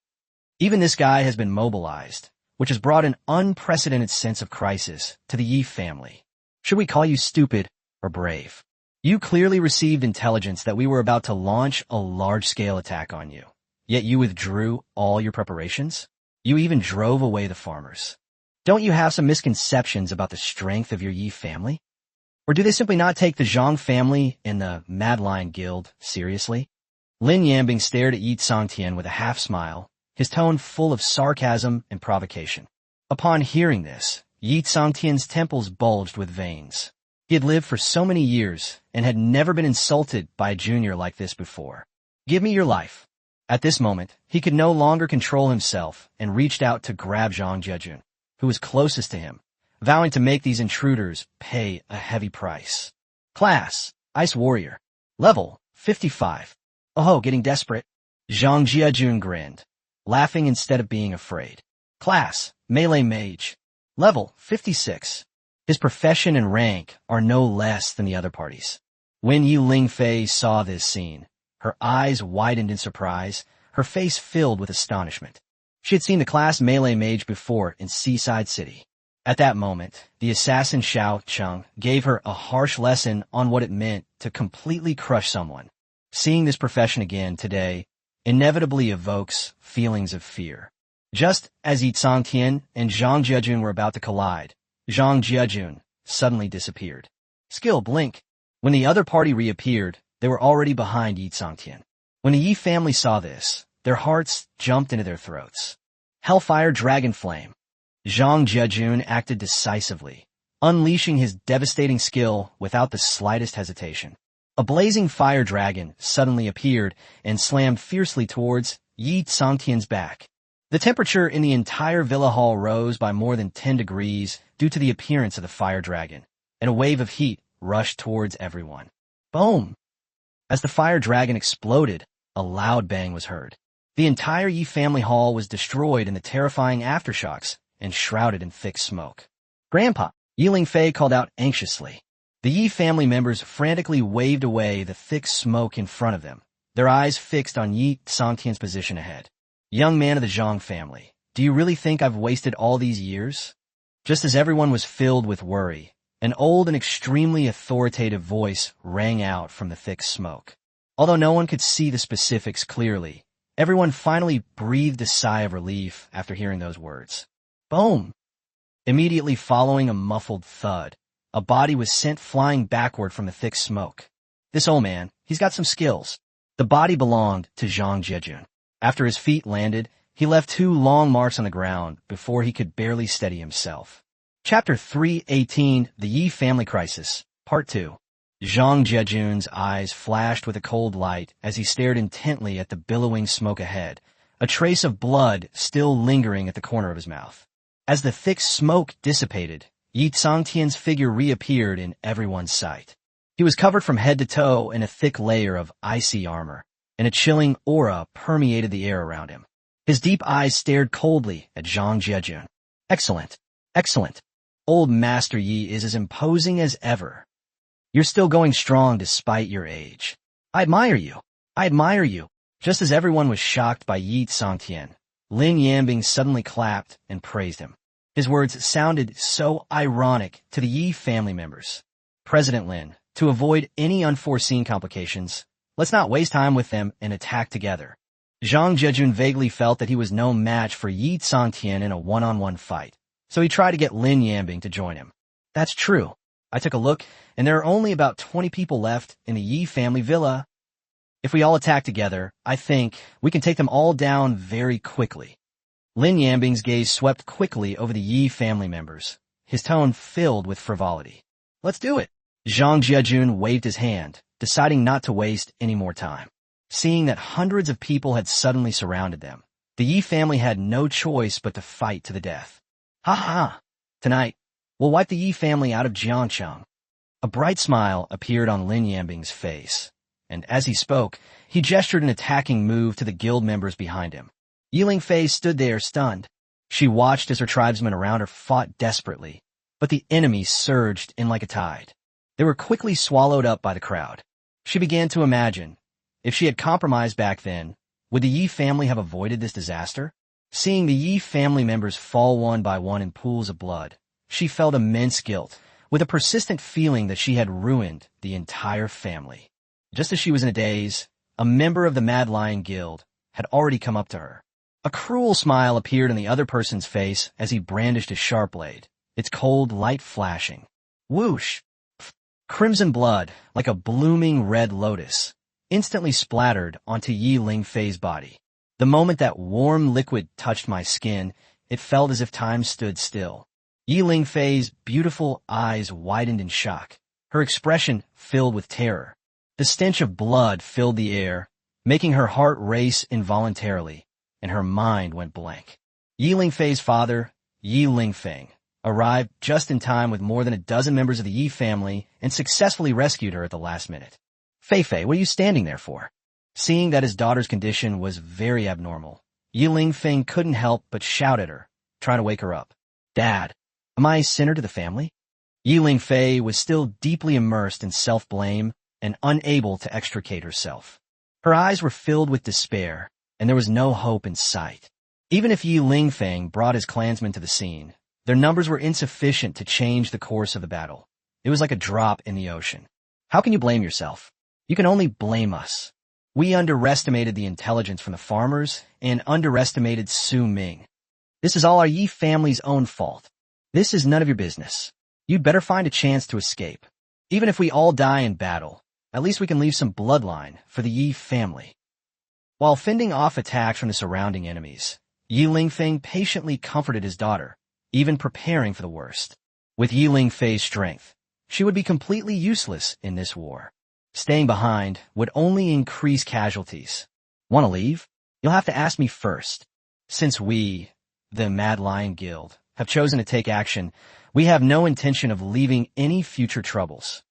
Even this guy has been mobilized, which has brought an unprecedented sense of crisis to the Yi family. Should we call you stupid or brave? You clearly received intelligence that we were about to launch a large-scale attack on you, yet you withdrew all your preparations? You even drove away the farmers. Don't you have some misconceptions about the strength of your Yi family? Or do they simply not take the Zhang family and the Mad Lion Guild seriously? Lin Yambing stared at Yi Sangtian with a half-smile, his tone full of sarcasm and provocation. Upon hearing this, Yi Sangtian's temples bulged with veins. He had lived for so many years and had never been insulted by a junior like this before. Give me your life. At this moment, he could no longer control himself and reached out to grab Zhang Jiajun, who was closest to him, vowing to make these intruders pay a heavy price. Class, Ice Warrior. Level, 55. Oh, getting desperate. Zhang Jiajun grinned, laughing instead of being afraid. Class, Melee Mage. Level, 56. His profession and rank are no less than the other parties. When Yi Lingfei saw this scene, her eyes widened in surprise, her face filled with astonishment. She had seen the class Melee Mage before in Seaside City. At that moment, the assassin Xiao Cheng gave her a harsh lesson on what it meant to completely crush someone. Seeing this profession again today inevitably evokes feelings of fear. Just as Yi Sangtian and Zhang Jiajun were about to collide, Zhang Jiajun suddenly disappeared. Skill Blink. When the other party reappeared, they were already behind Yi Sangtian. When the Yi family saw this, their hearts jumped into their throats. Hellfire Dragon Flame. Zhang Jiajun acted decisively, unleashing his devastating skill without the slightest hesitation. A blazing fire dragon suddenly appeared and slammed fiercely towards Yi Sangtian's back. The temperature in the entire villa hall rose by more than 10 degrees due to the appearance of the fire dragon, and a wave of heat rushed towards everyone. Boom! As the fire dragon exploded, a loud bang was heard. The entire Yi family hall was destroyed in the terrifying aftershocks and shrouded in thick smoke. Grandpa, Yi Lingfei called out anxiously. The Yi family members frantically waved away the thick smoke in front of them, their eyes fixed on Yi Sangtian's position ahead. Young man of the Zhang family, do you really think I've wasted all these years? Just as everyone was filled with worry, an old and extremely authoritative voice rang out from the thick smoke. Although no one could see the specifics clearly, everyone finally breathed a sigh of relief after hearing those words. Boom! Immediately following a muffled thud, a body was sent flying backward from the thick smoke. This old man, he's got some skills. The body belonged to Zhang Jiajun. After his feet landed, He left 2 long marks on the ground before he could barely steady himself. Chapter 318, The Yi Family Crisis, Part 2. Zhang Jiejun's eyes flashed with a cold light as he stared intently at the billowing smoke ahead, a trace of blood still lingering at the corner of his mouth. As the thick smoke dissipated, Yi Tsangtian's figure reappeared in everyone's sight. He was covered from head to toe in a thick layer of icy armor, and a chilling aura permeated the air around him. His deep eyes stared coldly at Zhang Jiejun. Excellent. Excellent. Old Master Yi is as imposing as ever. You're still going strong despite your age. I admire you. I admire you. Just as everyone was shocked by Yi Tsangtian, Lin Yanbing suddenly clapped and praised him. His words sounded so ironic to the Yi family members. President Lin, to avoid any unforeseen complications, let's not waste time with them and attack together. Zhang Jiejun vaguely felt that he was no match for Yi Tsangtian in a one-on-one fight, so he tried to get Lin Yanbing to join him. That's true. I took a look, and there are only about 20 people left in the Yi family villa. If we all attack together, I think we can take them all down very quickly. Lin Yanbing's gaze swept quickly over the Yi family members, his tone filled with frivolity. Let's do it. Zhang Jiejun waved his hand, deciding not to waste any more time. Seeing that hundreds of people had suddenly surrounded them, the Yi family had no choice but to fight to the death. Ha ha ha! Tonight, we'll wipe the Yi family out of Jiangcheng. A bright smile appeared on Lin Yanbing's face, and as he spoke, he gestured an attacking move to the guild members behind him. Yi Lingfei stood there stunned. She watched as her tribesmen around her fought desperately, but the enemy surged in like a tide. They were quickly swallowed up by the crowd. She began to imagine, if she had compromised back then, would the Yi family have avoided this disaster? Seeing the Yi family members fall one by one in pools of blood, she felt immense guilt, with a persistent feeling that she had ruined the entire family. Just as she was in a daze, a member of the Mad Lion Guild had already come up to her. A cruel smile appeared on the other person's face as he brandished his sharp blade, its cold light flashing. Whoosh! Crimson blood, like a blooming red lotus, instantly splattered onto Yi Lingfei's body. The moment that warm liquid touched my skin, it felt as if time stood still. Yi Lingfei's beautiful eyes widened in shock, her expression filled with terror. The stench of blood filled the air, making her heart race involuntarily, and her mind went blank. Yi Lingfei's father, Yi Lingfeng, arrived just in time with more than a dozen members of the Yi family and successfully rescued her at the last minute. Fei, what are you standing there for? Seeing that his daughter's condition was very abnormal, Yi Lingfeng couldn't help but shout at her, trying to wake her up. Dad, am I a sinner to the family? Yi Lingfei was still deeply immersed in self-blame and unable to extricate herself. Her eyes were filled with despair, and there was no hope in sight. Even if Yi Lingfeng brought his clansmen to the scene, their numbers were insufficient to change the course of the battle. It was like a drop in the ocean. How can you blame yourself? You can only blame us. We underestimated the intelligence from the farmers and underestimated Su Ming. This is all our Yi family's own fault. This is none of your business. You'd better find a chance to escape. Even if we all die in battle, at least we can leave some bloodline for the Yi family. While fending off attacks from the surrounding enemies, Yi Lingfeng patiently comforted his daughter, even preparing for the worst. With Yi Lingfei's strength, she would be completely useless in this war. Staying behind would only increase casualties. Want to leave? You'll have to ask me first. Since we, the Mad Lion Guild, have chosen to take action, we have no intention of leaving any future troubles.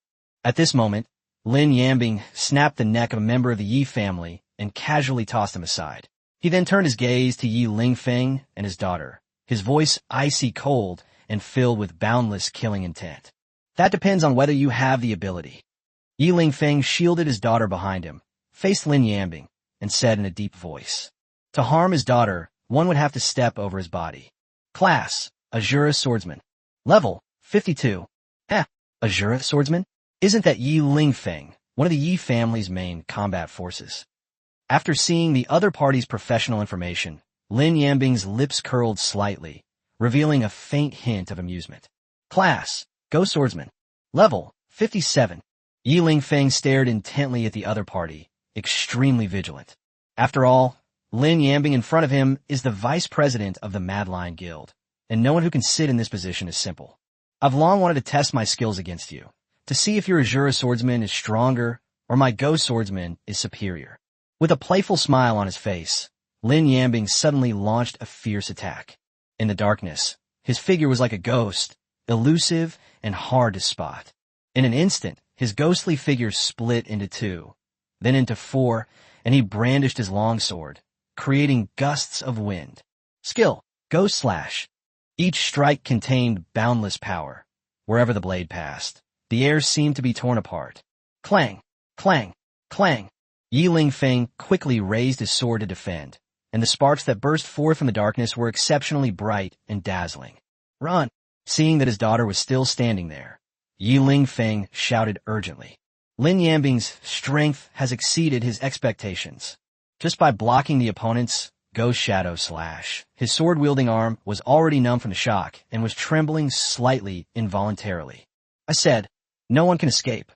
At this moment, Lin Yanbing snapped the neck of a member of the Yi family and casually tossed him aside. He then turned his gaze to Yi Lingfeng and his daughter, his voice icy cold and filled with boundless killing intent. That depends on whether you have the ability. Yi Lingfeng shielded his daughter behind him, faced Lin Yanbing, and said in a deep voice, to harm his daughter, one would have to step over his body. Class, Azura Swordsman. Level, 52. Azura Swordsman? Isn't that Yi Lingfeng, one of the Yi family's main combat forces? After seeing the other party's professional information, Lin Yanbing's lips curled slightly, revealing a faint hint of amusement. Class, Go Swordsman. Level, 57. Yi Lingfeng stared intently at the other party, extremely vigilant. After all, Lin Yambing in front of him is the vice president of the Mad Lion Guild, and no one who can sit in this position is simple. I've long wanted to test my skills against you, to see if your Azura swordsman is stronger or my ghost swordsman is superior. With a playful smile on his face, Lin Yambing suddenly launched a fierce attack. In the darkness, his figure was like a ghost, elusive and hard to spot. In an instant, his ghostly figure split into two, then into four, and he brandished his longsword, creating gusts of wind. Skill, Ghost Slash. Each strike contained boundless power. Wherever the blade passed, the air seemed to be torn apart. Clang, clang, clang. Yi Lingfeng quickly raised his sword to defend, and the sparks that burst forth from the darkness were exceptionally bright and dazzling. Run! Seeing that his daughter was still standing there, Yi Lingfeng shouted urgently. Lin Yambing's strength has exceeded his expectations. Just by blocking the opponent's Ghost Shadow Slash, his sword-wielding arm was already numb from the shock and was trembling slightly involuntarily. I said, no one can escape.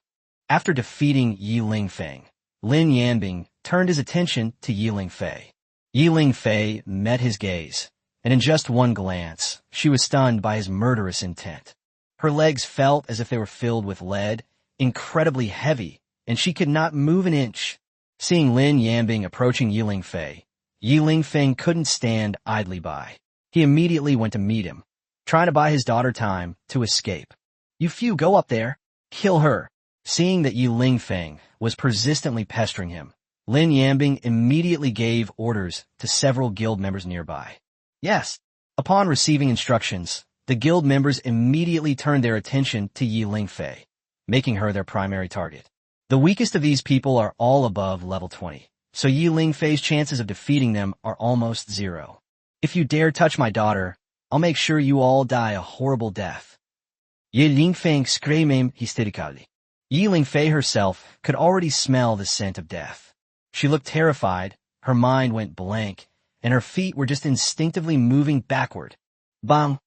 After defeating Yi Lingfeng, Lin Yambing turned his attention to Yi Lingfei. Yi Lingfei met his gaze, and in just one glance, she was stunned by his murderous intent. Her legs felt as if they were filled with lead, incredibly heavy, and she could not move an inch. Seeing Lin Yambing approaching Yi Lingfei, Yi Lingfeng couldn't stand idly by. He immediately went to meet him, trying to buy his daughter time to escape. You few go up there, kill her. Seeing that Yi Lingfeng was persistently pestering him, Lin Yambing immediately gave orders to several guild members nearby. Yes. Upon receiving instructions, the guild members immediately turned their attention to Yi Lingfei, making her their primary target. The weakest of these people are all above level 20, so Yi Lingfei's chances of defeating them are almost zero. If you dare touch my daughter, I'll make sure you all die a horrible death. Yi Lingfeng screamed hysterically. Yi Lingfei herself could already smell the scent of death. She looked terrified, her mind went blank, and her feet were just instinctively moving backward. Bang!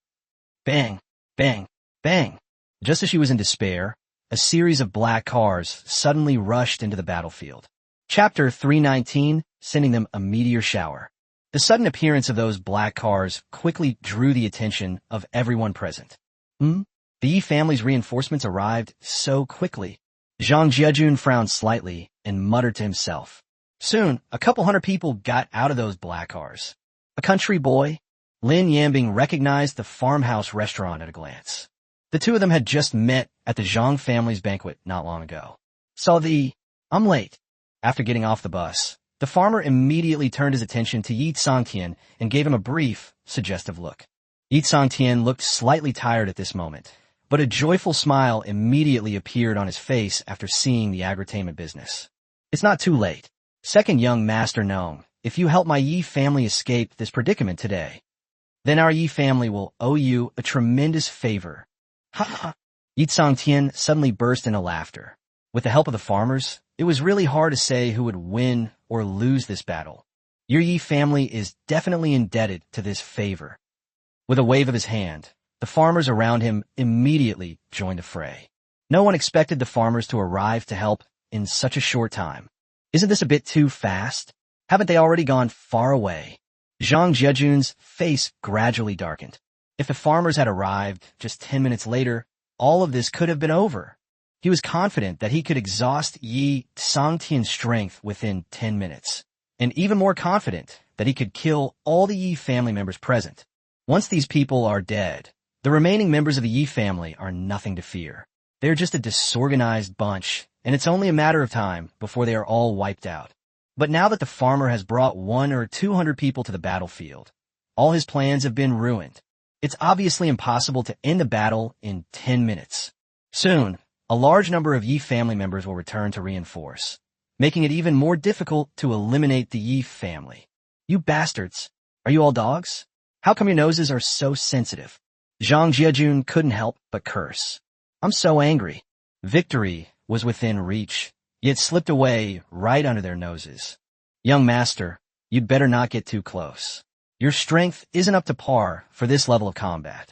Bang! Bang! Bang! Just as she was in despair, a series of black cars suddenly rushed into the battlefield. Chapter 319, sending them a meteor shower. The sudden appearance of those black cars quickly drew the attention of everyone present. The Yi family's reinforcements arrived so quickly. Zhang Jiajun frowned slightly and muttered to himself. Soon, a couple hundred people got out of those black cars. A country boy? Lin Yambing recognized the farmhouse restaurant at a glance. The two of them had just met at the Zhang family's banquet not long ago. I'm late. After getting off the bus, the farmer immediately turned his attention to Yi Tsangtian and gave him a brief, suggestive look. Yi Tsangtian looked slightly tired at this moment, but a joyful smile immediately appeared on his face after seeing the agritainment business. It's not too late. Second young master Nong, if you help my Yi family escape this predicament today, then our Yi family will owe you a tremendous favor. Ha ha! Yi Tsangtian suddenly burst into laughter. With the help of the farmers, it was really hard to say who would win or lose this battle. Your Yi family is definitely indebted to this favor. With a wave of his hand, the farmers around him immediately joined the fray. No one expected the farmers to arrive to help in such a short time. Isn't this a bit too fast? Haven't they already gone far away? Zhang Jiajun's face gradually darkened. If the farmers had arrived just 10 minutes later, all of this could have been over. He was confident that he could exhaust Yi Tsangtian's strength within 10 minutes, and even more confident that he could kill all the Yi family members present. Once these people are dead, the remaining members of the Yi family are nothing to fear. They're just a disorganized bunch, and it's only a matter of time before they are all wiped out. But now that the farmer has brought 100 or 200 people to the battlefield, all his plans have been ruined. It's obviously impossible to end the battle in 10 minutes. Soon, a large number of Yi family members will return to reinforce, making it even more difficult to eliminate the Yi family. You bastards! Are you all dogs? How come your noses are so sensitive? Zhang Jiajun couldn't help but curse. I'm so angry. Victory was within reach, yet slipped away right under their noses. Young master, you'd better not get too close. Your strength isn't up to par for this level of combat.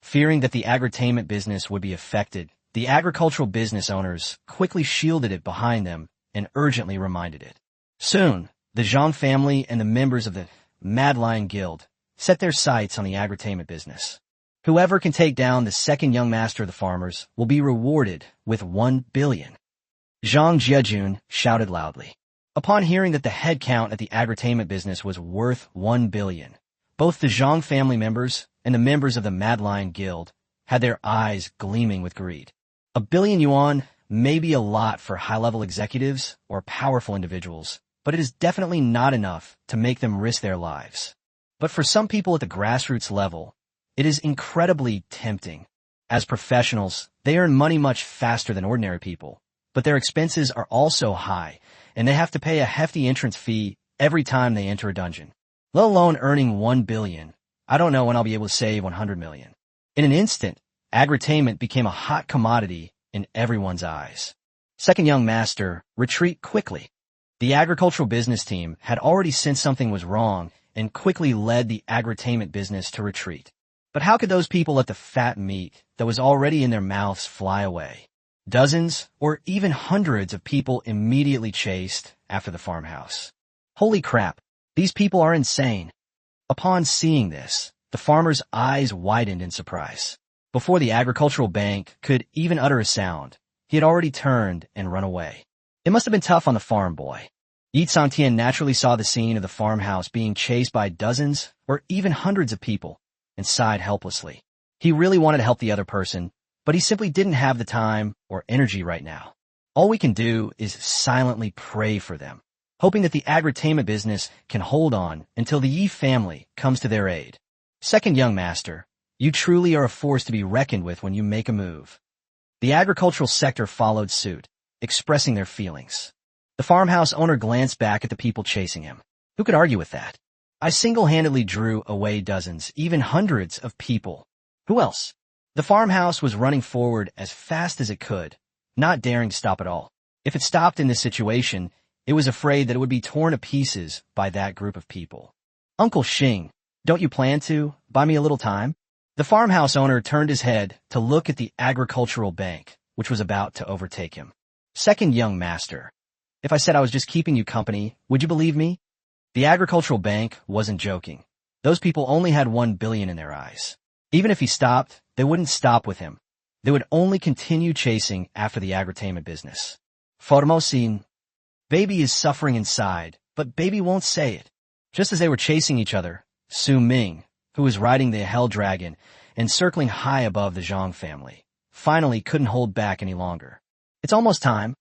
Fearing that the agritainment business would be affected, the agricultural business owners quickly shielded it behind them and urgently reminded it. Soon, The Zhang family and the members of the Mad Lion Guild set their sights on the agritainment business. Whoever can take down the second young master of the farmers will be rewarded with 1 billion. Zhang Jiajun shouted loudly. Upon hearing that the head count at the agritainment business was worth 1 billion, both the Zhang family members and the members of the Mad Lion Guild had their eyes gleaming with greed. 1 billion yuan may be a lot for high-level executives or powerful individuals, but it is definitely not enough to make them risk their lives. But for some people at the grassroots level, it is incredibly tempting. As professionals, they earn money much faster than ordinary people, but their expenses are also high, and they have to pay a hefty entrance fee every time they enter a dungeon. Let alone earning 1 billion. I don't know when I'll be able to save 100 million. In an instant, agritainment became a hot commodity in everyone's eyes. Second young master, retreat quickly. The agricultural business team had already sensed something was wrong and quickly led the agritainment business to retreat. But how could those people let the fat meat that was already in their mouths fly away? Dozens or even hundreds of people immediately chased after the farmhouse. Holy crap, these people are insane. Upon seeing this, the farmer's eyes widened in surprise. Before the agricultural bank could even utter a sound, he had already turned and run away. It must have been tough on the farm boy. Yi Sangtian naturally saw the scene of the farmhouse being chased by dozens or even hundreds of people and sighed helplessly. He really wanted to help the other person, but he simply didn't have the time or energy right now. All we can do is silently pray for them, hoping that the agritainment business can hold on until the Yi family comes to their aid. Second young master, you truly are a force to be reckoned with when you make a move. The agricultural sector followed suit, expressing their feelings. The farmhouse owner glanced back at the people chasing him. Who could argue with that? I single-handedly drew away dozens, even hundreds of people. Who else? The farmhouse was running forward as fast as it could, not daring to stop at all. If it stopped in this situation, it was afraid that it would be torn to pieces by that group of people. Uncle Xing, don't you plan to buy me a little time? The farmhouse owner turned his head to look at the agricultural bank, which was about to overtake him. Second young master, if I said I was just keeping you company, would you believe me? The agricultural bank wasn't joking. Those people only had 1 billion in their eyes. Even if he stopped, they wouldn't stop with him. They would only continue chasing after the agritainment business. Formosin, baby is suffering inside, but baby won't say it. Just as they were chasing each other, Su Ming, who was riding the hell dragon and circling high above the Zhang family, finally couldn't hold back any longer. It's almost time.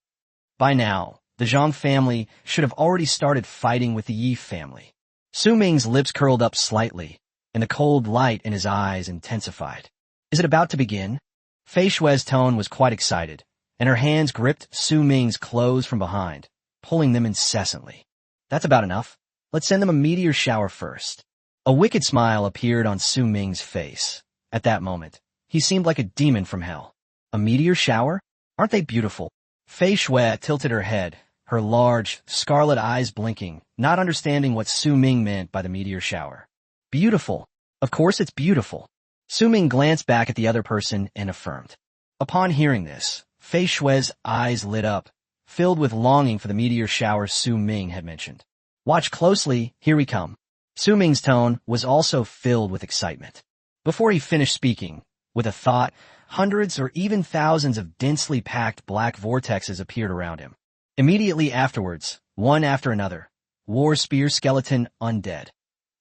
By now, the Zhang family should have already started fighting with the Yi family. Su Ming's lips curled up slightly, and the cold light in his eyes intensified. Is it about to begin? Fei Shue's tone was quite excited, and her hands gripped Su Ming's clothes from behind, pulling them incessantly. That's about enough. Let's send them a meteor shower first. A wicked smile appeared on Su Ming's face. At that moment, he seemed like a demon from hell. A meteor shower? Aren't they beautiful? Fei Shui tilted her head, her large, scarlet eyes blinking, not understanding what Su Ming meant by the meteor shower. Beautiful. Of course it's beautiful. Su Ming glanced back at the other person and affirmed. Upon hearing this, Fei Shui's eyes lit up, filled with longing for the meteor shower Su Ming had mentioned. Watch closely, here we come. Su Ming's tone was also filled with excitement. Before he finished speaking, with a thought, hundreds or even thousands of densely packed black vortexes appeared around him. Immediately afterwards, one after another, war spear skeleton undead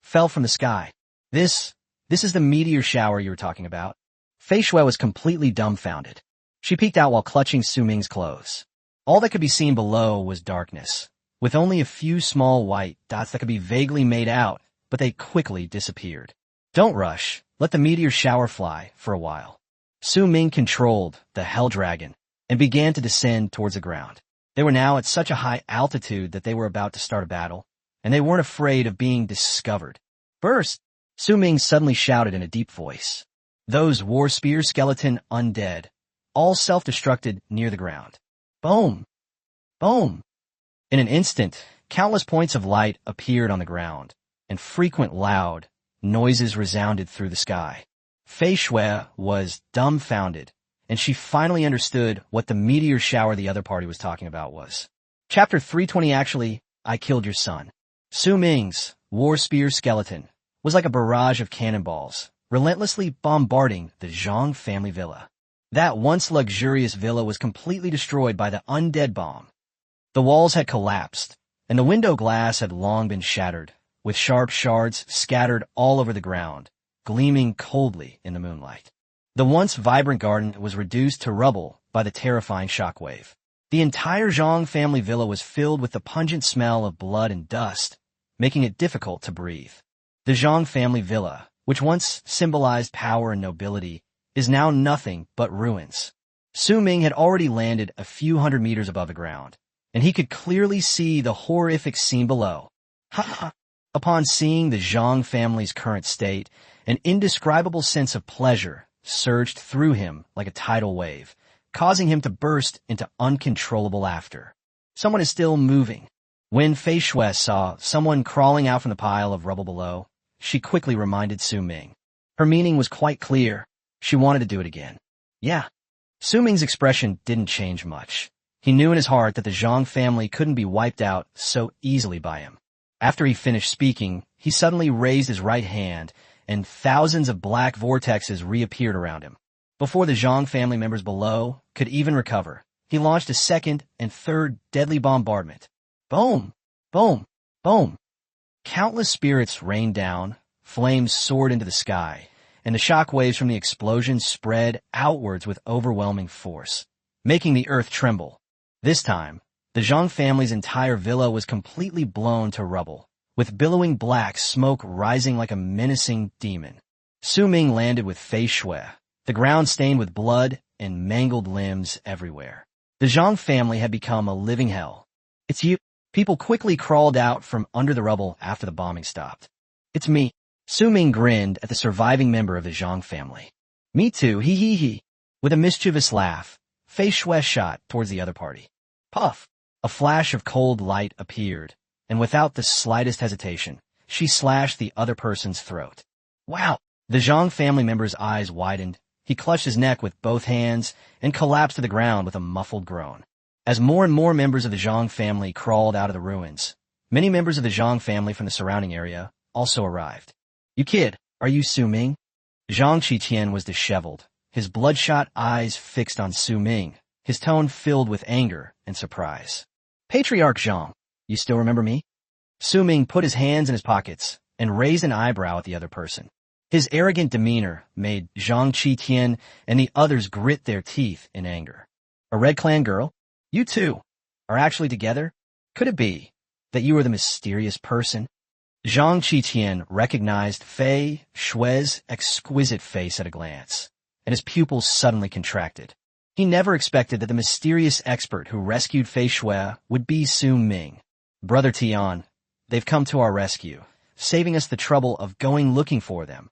fell from the sky. This is the meteor shower you were talking about. Fei Shui was completely dumbfounded. She peeked out while clutching Su Ming's clothes. All that could be seen below was darkness, with only a few small white dots that could be vaguely made out, but they quickly disappeared. Don't rush. Let the meteor shower fly for a while. Su Ming controlled the hell dragon and began to descend towards the ground. They were now at such a high altitude that they were about to start a battle, and they weren't afraid of being discovered. First, Su Ming suddenly shouted in a deep voice. Those war spear skeleton undead, all self-destructed near the ground. Boom! Boom! In an instant, countless points of light appeared on the ground, and frequent loud noises resounded through the sky. Fei Shui was dumbfounded, and she finally understood what the meteor shower the other party was talking about was. Chapter 320 Actually, I killed your son. Su Ming's war spear skeleton was like a barrage of cannonballs, relentlessly bombarding the Zhang family villa. That once luxurious villa was completely destroyed by the Undead bomb. The walls had collapsed, and the window glass had long been shattered, with sharp shards scattered all over the ground, gleaming coldly in the moonlight. The once vibrant garden was reduced to rubble by the terrifying shockwave. The entire Zhang family villa was filled with the pungent smell of blood and dust, making it difficult to breathe. The Zhang family villa, which once symbolized power and nobility, is now nothing but ruins. Su Ming had already landed a few hundred meters above the ground, and he could clearly see the horrific scene below. Ha! Upon seeing the Zhang family's current state, an indescribable sense of pleasure surged through him like a tidal wave, causing him to burst into uncontrollable laughter. Someone is still moving. When Fei Shui saw someone crawling out from the pile of rubble below, she quickly reminded Su Ming. Her meaning was quite clear. She wanted to do it again. Yeah. Su Ming's expression didn't change much. He knew in his heart that the Zhang family couldn't be wiped out so easily by him. After he finished speaking, he suddenly raised his right hand, and thousands of black vortexes reappeared around him. Before the Zhang family members below could even recover, he launched a second and third deadly bombardment. Boom! Boom! Boom! Countless spirits rained down, flames soared into the sky, and the shock waves from the explosion spread outwards with overwhelming force, making the earth tremble. This time, the Zhang family's entire villa was completely blown to rubble, with billowing black smoke rising like a menacing demon. Su Ming landed with Fei Shui, the ground stained with blood and mangled limbs everywhere. The Zhang family had become a living hell. It's you. People quickly crawled out from under the rubble after the bombing stopped. It's me. Su Ming grinned at the surviving member of the Zhang family. Me too, hee hee hee. With a mischievous laugh, Fei Shui shot towards the other party. Puff! A flash of cold light appeared, and without the slightest hesitation, she slashed the other person's throat. Wow! The Zhang family member's eyes widened. He clutched his neck with both hands and collapsed to the ground with a muffled groan. As more and more members of the Zhang family crawled out of the ruins, many members of the Zhang family from the surrounding area also arrived. You kid, are you Su Ming? Zhang Qitian was disheveled, his bloodshot eyes fixed on Su Ming, his tone filled with anger and surprise. Patriarch Zhang, you still remember me? Su Ming put his hands in his pockets and raised an eyebrow at the other person. His arrogant demeanor made Zhang Qitian and the others grit their teeth in anger. A Red Clan girl? You two are actually together? Could it be that you are the mysterious person? Zhang Qitian recognized Fei Shui's exquisite face at a glance, and his pupils suddenly contracted. He never expected that the mysterious expert who rescued Fei Shui would be Su Ming. Brother Tian, they've come to our rescue, saving us the trouble of going looking for them.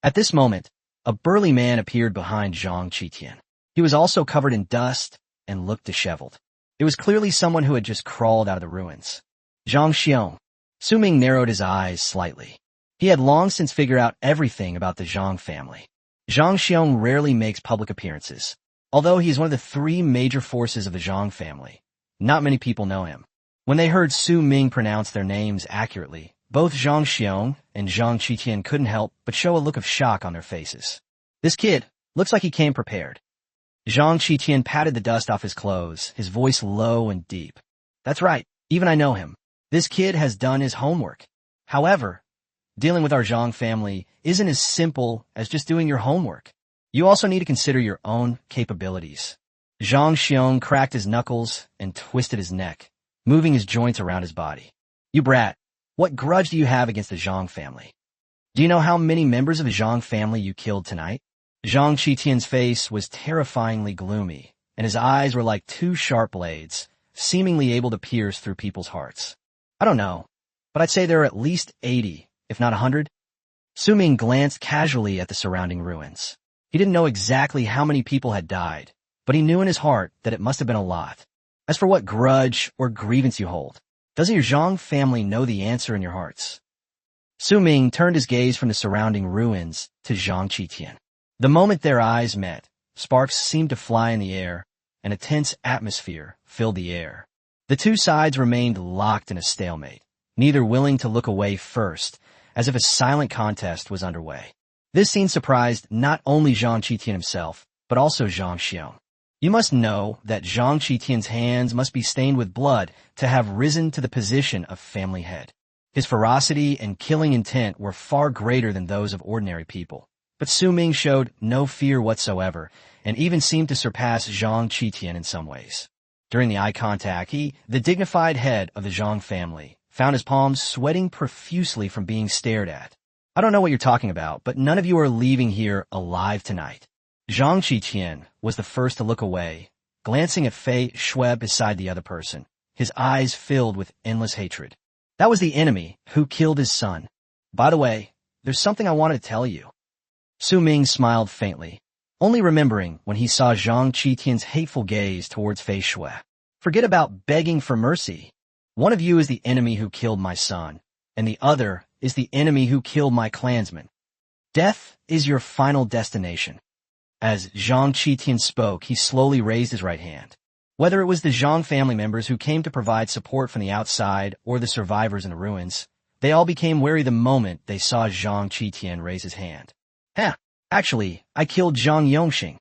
At this moment, a burly man appeared behind Zhang Qitian. He was also covered in dust and looked disheveled. It was clearly someone who had just crawled out of the ruins. Zhang Xiong. Su Ming narrowed his eyes slightly. He had long since figured out everything about the Zhang family. Zhang Xiong rarely makes public appearances. Although he is one of the three major forces of the Zhang family, not many people know him. When they heard Su Ming pronounce their names accurately, both Zhang Xiong and Zhang Qitian couldn't help but show a look of shock on their faces. This kid looks like he came prepared. Zhang Qitian patted the dust off his clothes, his voice low and deep. That's right, even I know him. This kid has done his homework. However, dealing with our Zhang family isn't as simple as just doing your homework. You also need to consider your own capabilities. Zhang Xiong cracked his knuckles and twisted his neck, moving his joints around his body. You brat, what grudge do you have against the Zhang family? Do you know how many members of the Zhang family you killed tonight? Zhang Qitian's face was terrifyingly gloomy, and his eyes were like two sharp blades, seemingly able to pierce through people's hearts. I don't know, but I'd say there are at least 80, if not 100. Su Ming glanced casually at the surrounding ruins. He didn't know exactly how many people had died, but he knew in his heart that it must have been a lot. As for what grudge or grievance you hold, doesn't your Zhang family know the answer in your hearts? Su Ming turned his gaze from the surrounding ruins to Zhang Qitian. The moment their eyes met, sparks seemed to fly in the air, and a tense atmosphere filled the air. The two sides remained locked in a stalemate, neither willing to look away first, as if a silent contest was underway. This scene surprised not only Zhang Qitian himself, but also Zhang Xiong. You must know that Zhang Qitian's hands must be stained with blood to have risen to the position of family head. His ferocity and killing intent were far greater than those of ordinary people. But Su Ming showed no fear whatsoever, and even seemed to surpass Zhang Qitian in some ways. During the eye contact, he, the dignified head of the Zhang family, found his palms sweating profusely from being stared at. I don't know what you're talking about, but none of you are leaving here alive tonight. Zhang Qitian was the first to look away, glancing at Fei Shui beside the other person, his eyes filled with endless hatred. That was the enemy who killed his son. By the way, there's something I wanted to tell you. Su Ming smiled faintly, only remembering when he saw Zhang Qitian's hateful gaze towards Fei Shui. Forget about begging for mercy. One of you is the enemy who killed my son, and the other is the enemy who killed my clansman. Death is your final destination. As Zhang Qitian spoke, he slowly raised his right hand. Whether it was the Zhang family members who came to provide support from the outside or the survivors in the ruins, they all became wary the moment they saw Zhang Qitian raise his hand. Actually, I killed Zhang Yongxing.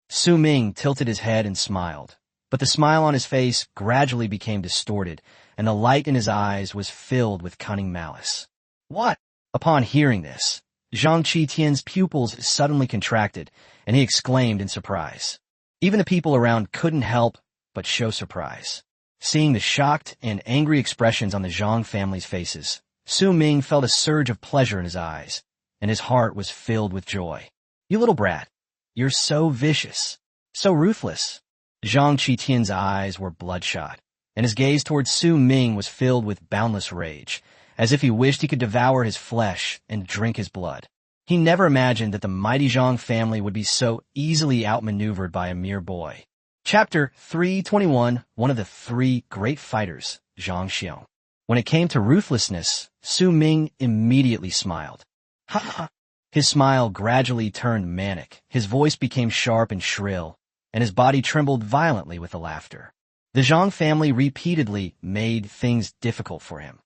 Su Ming tilted his head and smiled, but the smile on his face gradually became distorted, and the light in his eyes was filled with cunning malice. What? Upon hearing this, Zhang Qitian's pupils suddenly contracted, and he exclaimed in surprise. Even the people around couldn't help but show surprise. Seeing the shocked and angry expressions on the Zhang family's faces, Su Ming felt a surge of pleasure in his eyes, and his heart was filled with joy. You little brat, you're so vicious, so ruthless. Zhang Qitian's eyes were bloodshot, and his gaze towards Su Ming was filled with boundless rage, as if he wished he could devour his flesh and drink his blood. He never imagined that the mighty Zhang family would be so easily outmaneuvered by a mere boy. Chapter 321, one of the three great fighters, Zhang Xiong. When it came to ruthlessness, Su Ming immediately smiled. Ha ha! His smile gradually turned manic, his voice became sharp and shrill, and his body trembled violently with the laughter. The Zhang family repeatedly made things difficult for him.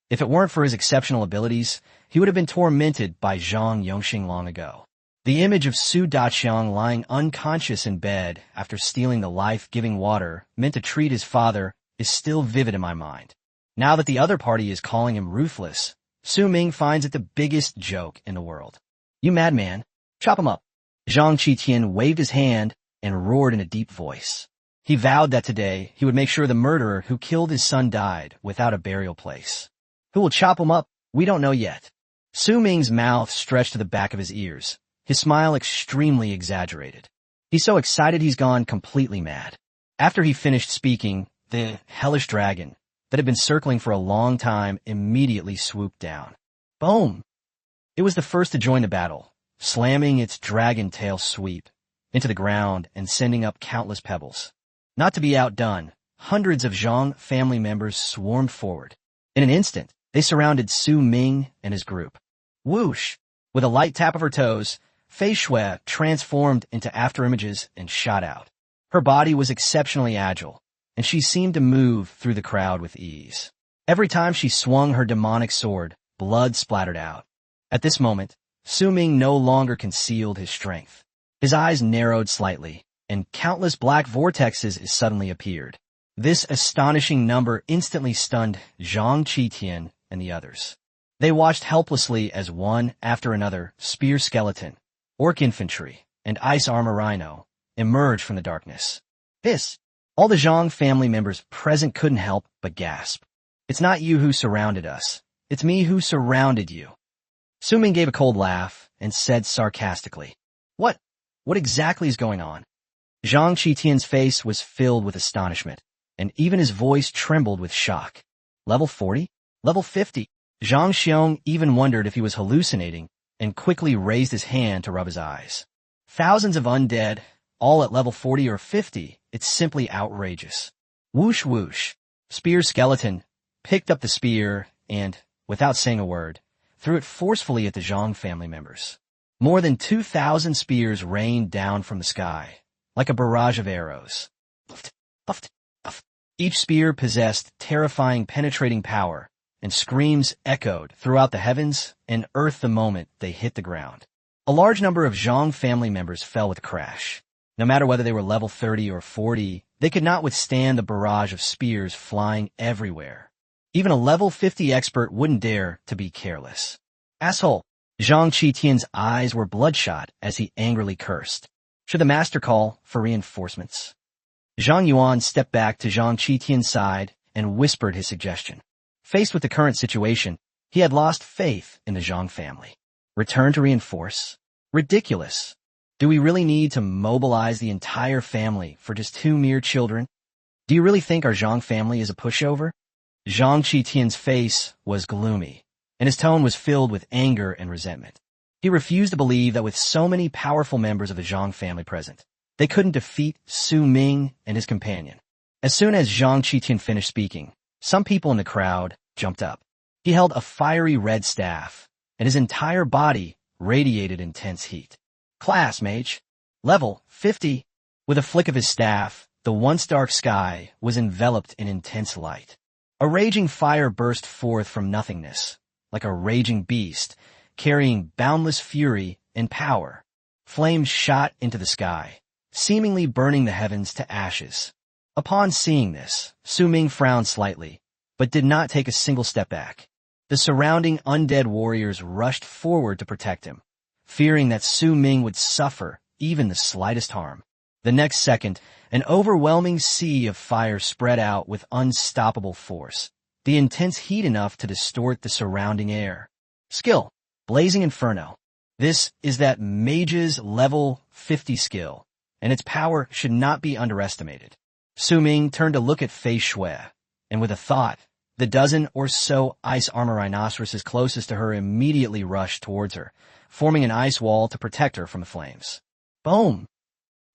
If it weren't for his exceptional abilities, he would have been tormented by Zhang Yongxing long ago. The image of Su Daqiang lying unconscious in bed after stealing the life-giving water meant to treat his father is still vivid in my mind. Now that the other party is calling him ruthless, Su Ming finds it the biggest joke in the world. You madman, chop him up. Zhang Qitian waved his hand and roared in a deep voice. He vowed that today he would make sure the murderer who killed his son died without a burial place. Who will chop him up? We don't know yet. Su Ming's mouth stretched to the back of his ears, his smile extremely exaggerated. He's so excited he's gone completely mad. After he finished speaking, the hellish dragon that had been circling for a long time immediately swooped down. Boom! It was the first to join the battle, slamming its dragon tail sweep into the ground and sending up countless pebbles. Not to be outdone, hundreds of Zhang family members swarmed forward. In an instant, they surrounded Su Ming and his group. Whoosh! With a light tap of her toes, Fei Shui transformed into afterimages and shot out. Her body was exceptionally agile, and she seemed to move through the crowd with ease. Every time she swung her demonic sword, blood splattered out. At this moment, Su Ming no longer concealed his strength. His eyes narrowed slightly, and countless black vortexes suddenly appeared. This astonishing number instantly stunned Zhang Qitian and the others. They watched helplessly as one after another spear skeleton, orc infantry, and ice armor rhino emerged from the darkness. All the Zhang family members present couldn't help but gasp. It's not you who surrounded us. It's me who surrounded you. Su Ming gave a cold laugh and said sarcastically, What exactly is going on? Zhang Qitian's face was filled with astonishment, and even his voice trembled with shock. Level 40? Level 50? Zhang Xiong even wondered if he was hallucinating and quickly raised his hand to rub his eyes. Thousands of undead, all at level 40 or 50, it's simply outrageous. Whoosh whoosh. Spear skeleton picked up the spear and, without saying a word, threw it forcefully at the Zhang family members. More than 2,000 spears rained down from the sky, like a barrage of arrows. Puffed, puffed, puffed. Each spear possessed terrifying penetrating power, and screams echoed throughout the heavens and earth the moment they hit the ground. A large number of Zhang family members fell with a crash. No matter whether they were level 30 or 40, they could not withstand the barrage of spears flying everywhere. Even a level 50 expert wouldn't dare to be careless. Asshole! Zhang Qitian's eyes were bloodshot as he angrily cursed. Should the master call for reinforcements? Zhang Yuan stepped back to Zhang Qitian's side and whispered his suggestion. Faced with the current situation, he had lost faith in the Zhang family. Return to reinforce? Ridiculous. Do we really need to mobilize the entire family for just 2 mere children? Do you really think our Zhang family is a pushover? Zhang Qitian's face was gloomy, and his tone was filled with anger and resentment. He refused to believe that with so many powerful members of the Zhang family present, they couldn't defeat Su Ming and his companion. As soon as Zhang Qitian finished speaking, some people in the crowd jumped up. He held a fiery red staff, and his entire body radiated intense heat. Class mage, level 50. With a flick of his staff, the once dark sky was enveloped in intense light. A raging fire burst forth from nothingness, like a raging beast, carrying boundless fury and power. Flames shot into the sky, seemingly burning the heavens to ashes. Upon seeing this, Su Ming frowned slightly, but did not take a single step back. The surrounding undead warriors rushed forward to protect him, fearing that Su Ming would suffer even the slightest harm. The next second, an overwhelming sea of fire spread out with unstoppable force, the intense heat enough to distort the surrounding air. Skill: Blazing Inferno. This is that mage's level 50 skill, and its power should not be underestimated. Su Ming turned to look at Fei Shui, and with a thought, the dozen or so ice armor rhinoceroses closest to her immediately rushed towards her, forming an ice wall to protect her from the flames. Boom!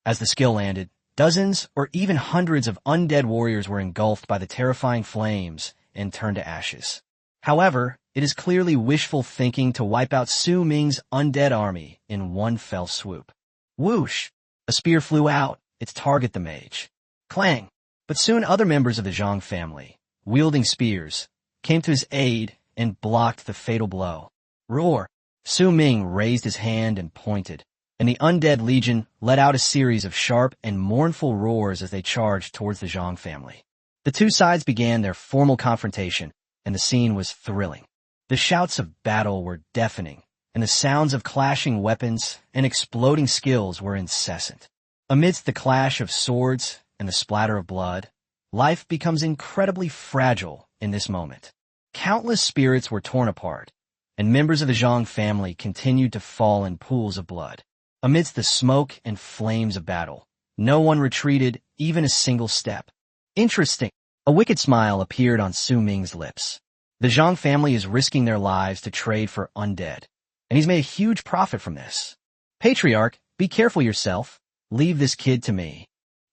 As the skill landed, dozens or even hundreds of undead warriors were engulfed by the terrifying flames and turned to ashes. However, it is clearly wishful thinking to wipe out Su Ming's undead army in one fell swoop. Whoosh! A spear flew out, its target the mage. Clang! But soon other members of the Zhang family, wielding spears, came to his aid and blocked the fatal blow. Roar! Su Ming raised his hand and pointed, and the undead legion let out a series of sharp and mournful roars as they charged towards the Zhang family. The two sides began their formal confrontation, and the scene was thrilling. The shouts of battle were deafening, and the sounds of clashing weapons and exploding skills were incessant. Amidst the clash of swords and the splatter of blood, life becomes incredibly fragile in this moment. Countless spirits were torn apart, and members of the Zhang family continued to fall in pools of blood. Amidst the smoke and flames of battle, no one retreated even a single step. Interesting. A wicked smile appeared on Su Ming's lips. The Zhang family is risking their lives to trade for undead, and he's made a huge profit from this. Patriarch, be careful yourself. Leave this kid to me.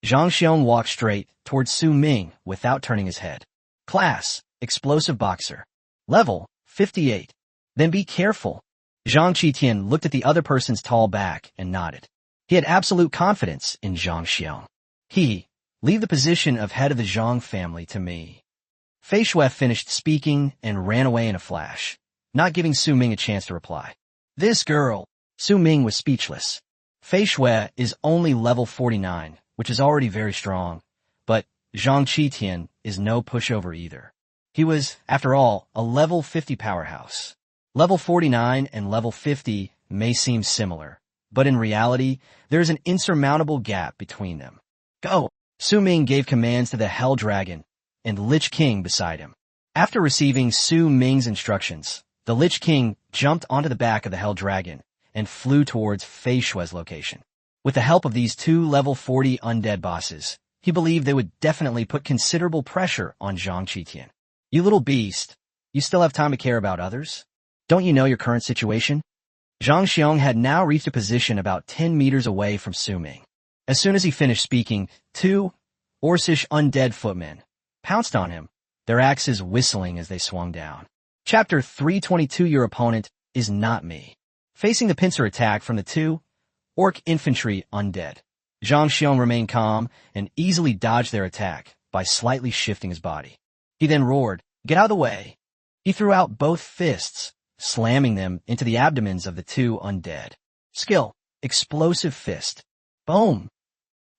Zhang Xiong walked straight towards Su Ming without turning his head. Class: Explosive Boxer. Level: 58. Then be careful. Zhang Qitian looked at the other person's tall back and nodded. He had absolute confidence in Zhang Xiong. Leave the position of head of the Zhang family to me. Fei Shui finished speaking and ran away in a flash, not giving Su Ming a chance to reply. This girl! Su Ming was speechless. Fei Shui is only level 49, which is already very strong, but Zhang Qitian is no pushover either. He was, after all, a level 50 powerhouse. Level 49 and level 50 may seem similar, but in reality, there is an insurmountable gap between them. Go! Su Ming gave commands to the Hell Dragon and Lich King beside him. After receiving Su Ming's instructions, the Lich King jumped onto the back of the Hell Dragon and flew towards Fei Shui's location. With the help of these 2 level 40 undead bosses, he believed they would definitely put considerable pressure on Zhang Qitian. You little beast, you still have time to care about others? Don't you know your current situation? Zhang Xiong had now reached a position about 10 meters away from Su Ming. As soon as he finished speaking, 2 Orcish undead footmen pounced on him, their axes whistling as they swung down. Chapter 322. Your opponent is not me. Facing the pincer attack from the 2 Orc infantry undead, Zhang Xiong remained calm and easily dodged their attack by slightly shifting his body. He then roared, "Get out of the way!" He threw out both fists, slamming them into the abdomens of the two undead. Skill, explosive fist. Boom!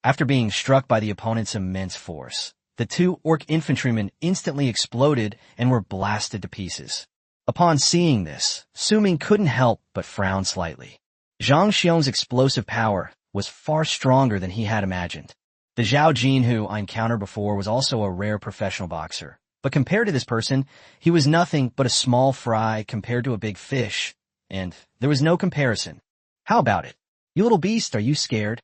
After being struck by the opponent's immense force, the two orc infantrymen instantly exploded and were blasted to pieces. Upon seeing this, Su Ming couldn't help but frown slightly. Zhang Xiong's explosive power was far stronger than he had imagined. The Zhao Jin who I encountered before was also a rare professional boxer, but compared to this person, he was nothing but a small fry compared to a big fish, and there was no comparison. How about it? You little beast, are you scared?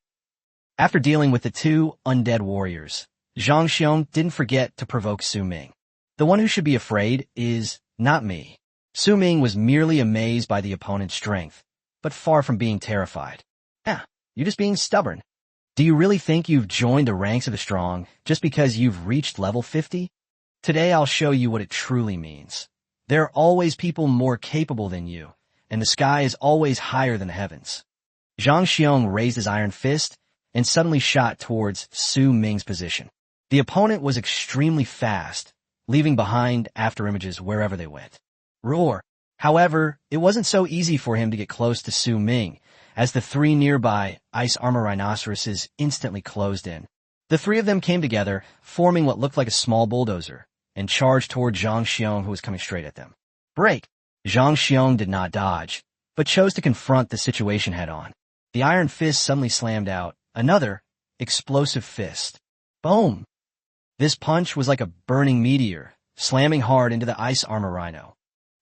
After dealing with the two undead warriors, Zhang Xiong didn't forget to provoke Su Ming. The one who should be afraid is not me. Su Ming was merely amazed by the opponent's strength, but far from being terrified. You're just being stubborn. Do you really think you've joined the ranks of the strong just because you've reached level 50? Today I'll show you what it truly means. There are always people more capable than you, and the sky is always higher than the heavens. Zhang Xiong raised his iron fist and suddenly shot towards Su Ming's position. The opponent was extremely fast, leaving behind afterimages wherever they went. Roar! However, it wasn't so easy for him to get close to Su Ming, as the three nearby ice armor rhinoceroses instantly closed in. The three of them came together, forming what looked like a small bulldozer, and charged toward Zhang Xiong who was coming straight at them. Break! Zhang Xiong did not dodge, but chose to confront the situation head-on. The iron fist suddenly slammed out another explosive fist. Boom! This punch was like a burning meteor, slamming hard into the ice armor rhino.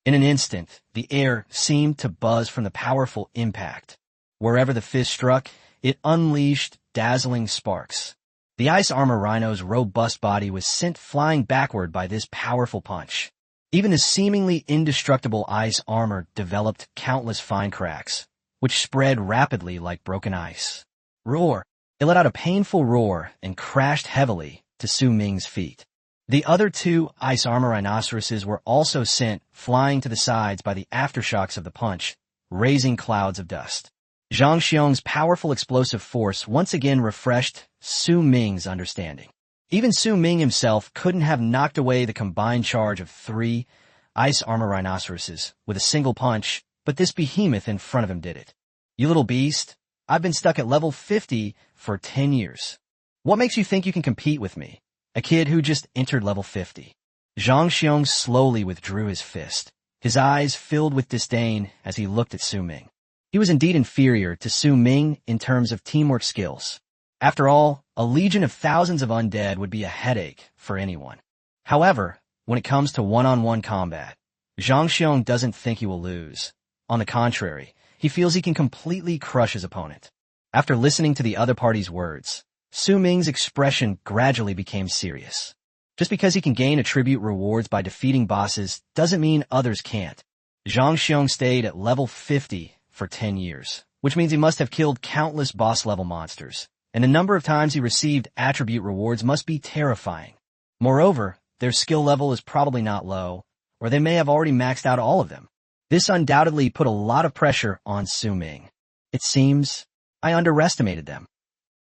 In an instant, the air seemed to buzz from the powerful impact. Wherever the fist struck, it unleashed dazzling sparks. The ice armor rhino's robust body was sent flying backward by this powerful punch. Even the seemingly indestructible ice armor developed countless fine cracks, which spread rapidly like broken ice. Roar! It let out a painful roar and crashed heavily to Su Ming's feet. The other two ice armor rhinoceroses were also sent flying to the sides by the aftershocks of the punch, raising clouds of dust. Zhang Xiong's powerful explosive force once again refreshed Su Ming's understanding. Even Su Ming himself couldn't have knocked away the combined charge of three ice armor rhinoceroses with a single punch, but this behemoth in front of him did it. You little beast, I've been stuck at level 50 for 10 years. What makes you think you can compete with me, a kid who just entered level 50? Zhang Xiong slowly withdrew his fist, his eyes filled with disdain as he looked at Su Ming. He was indeed inferior to Su Ming in terms of teamwork skills. After all, a legion of thousands of undead would be a headache for anyone. However, when it comes to one-on-one combat, Zhang Xiong doesn't think he will lose. On the contrary, he feels he can completely crush his opponent. After listening to the other party's words, Su Ming's expression gradually became serious. Just because he can gain attribute rewards by defeating bosses doesn't mean others can't. Zhang Xiong stayed at level 50 for 10 years, which means he must have killed countless boss-level monsters, and the number of times he received attribute rewards must be terrifying. Moreover, their skill level is probably not low, or they may have already maxed out all of them. This undoubtedly put a lot of pressure on Su Ming. It seems I underestimated them.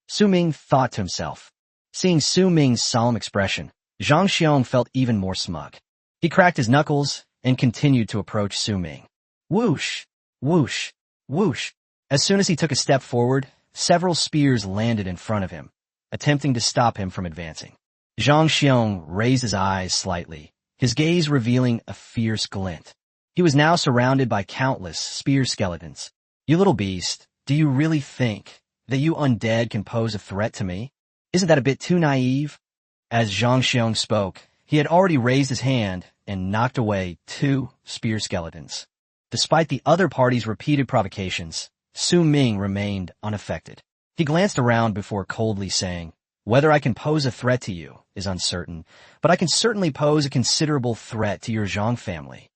Su Ming thought to himself. Seeing Su Ming's solemn expression, Zhang Xiong felt even more smug. He cracked his knuckles and continued to approach Su Ming. Whoosh! Whoosh! Whoosh! As soon as he took a step forward, several spears landed in front of him, attempting to stop him from advancing. Zhang Xiong raised his eyes slightly, his gaze revealing a fierce glint. He was now surrounded by countless spear skeletons. You little beast, do you really think that you undead can pose a threat to me? Isn't that a bit too naive? As Zhang Xiong spoke, he had already raised his hand and knocked away two spear skeletons. Despite the other party's repeated provocations, Su Ming remained unaffected. He glanced around before coldly saying, whether I can pose a threat to you is uncertain, but I can certainly pose a considerable threat to your Zhang family.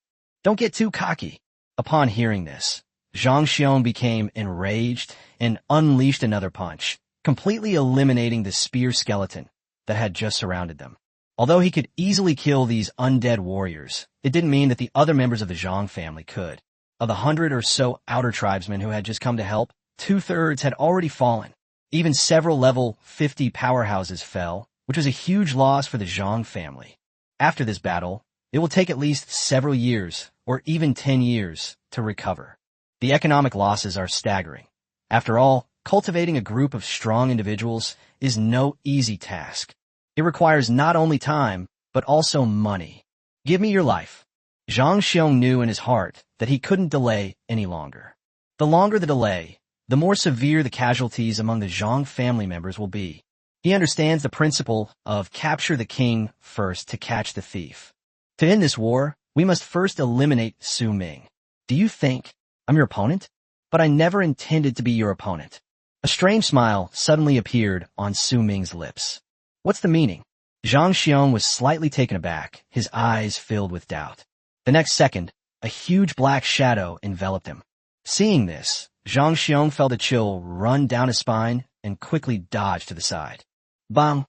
Don't get too cocky. Upon hearing this, Zhang Xiong became enraged and unleashed another punch, completely eliminating the spear skeleton that had just surrounded them. Although he could easily kill these undead warriors, it didn't mean that the other members of the Zhang family could. Of the 100 or so outer tribesmen who had just come to help, 2/3 had already fallen. Even several level 50 powerhouses fell, which was a huge loss for the Zhang family. After this battle, it will take at least several years, or even 10 years, to recover. The economic losses are staggering. After all, cultivating a group of strong individuals is no easy task. It requires not only time, but also money. Give me your life. Zhang Xiong knew in his heart that he couldn't delay any longer. The longer the delay, the more severe the casualties among the Zhang family members will be. He understands the principle of capture the king first to catch the thief. To end this war, we must first eliminate Su Ming. Do you think I'm your opponent? But I never intended to be your opponent. A strange smile suddenly appeared on Su Ming's lips. What's the meaning? Zhang Xiong was slightly taken aback, his eyes filled with doubt. The next second, a huge black shadow enveloped him. Seeing this, Zhang Xiong felt a chill run down his spine and quickly dodged to the side. Bang!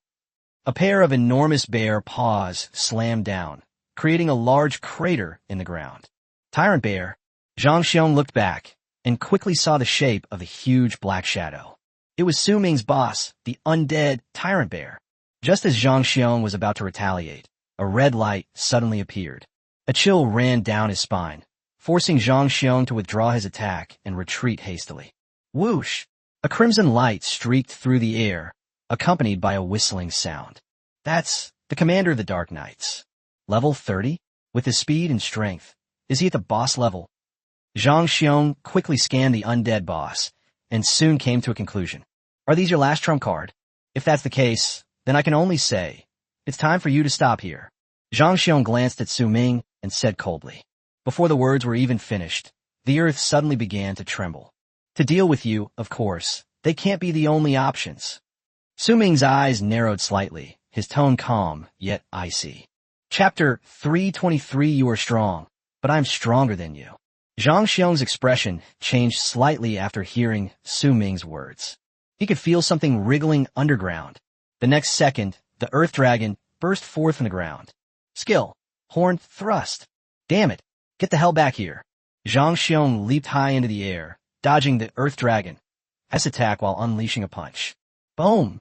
A pair of enormous bear paws slammed down, creating a large crater in the ground. Tyrant bear. Zhang Xiong looked back and quickly saw the shape of the huge black shadow. It was Su Ming's boss, the undead tyrant bear. Just as Zhang Xiong was about to retaliate, a red light suddenly appeared. A chill ran down his spine, forcing Zhang Xiong to withdraw his attack and retreat hastily. Whoosh! A crimson light streaked through the air, accompanied by a whistling sound. That's the commander of the Dark Knights. Level 30? With his speed and strength, is he at the boss level? Zhang Xiong quickly scanned the undead boss, and soon came to a conclusion. Are these your last trump card? If that's the case, then I can only say, it's time for you to stop here. Zhang Xiong glanced at Su Ming and said coldly. Before the words were even finished, the earth suddenly began to tremble. To deal with you, of course, they can't be the only options. Su Ming's eyes narrowed slightly, his tone calm, yet icy. Chapter 323. You are strong, but I'm stronger than you. Zhang Xiong's expression changed slightly after hearing Su Ming's words. He could feel something wriggling underground. The next second, the earth dragon burst forth from the ground. Skill. Horned thrust. Damn it. Get the hell back here. Zhang Xiong leaped high into the air, dodging the earth dragon's attack while unleashing a punch. Boom.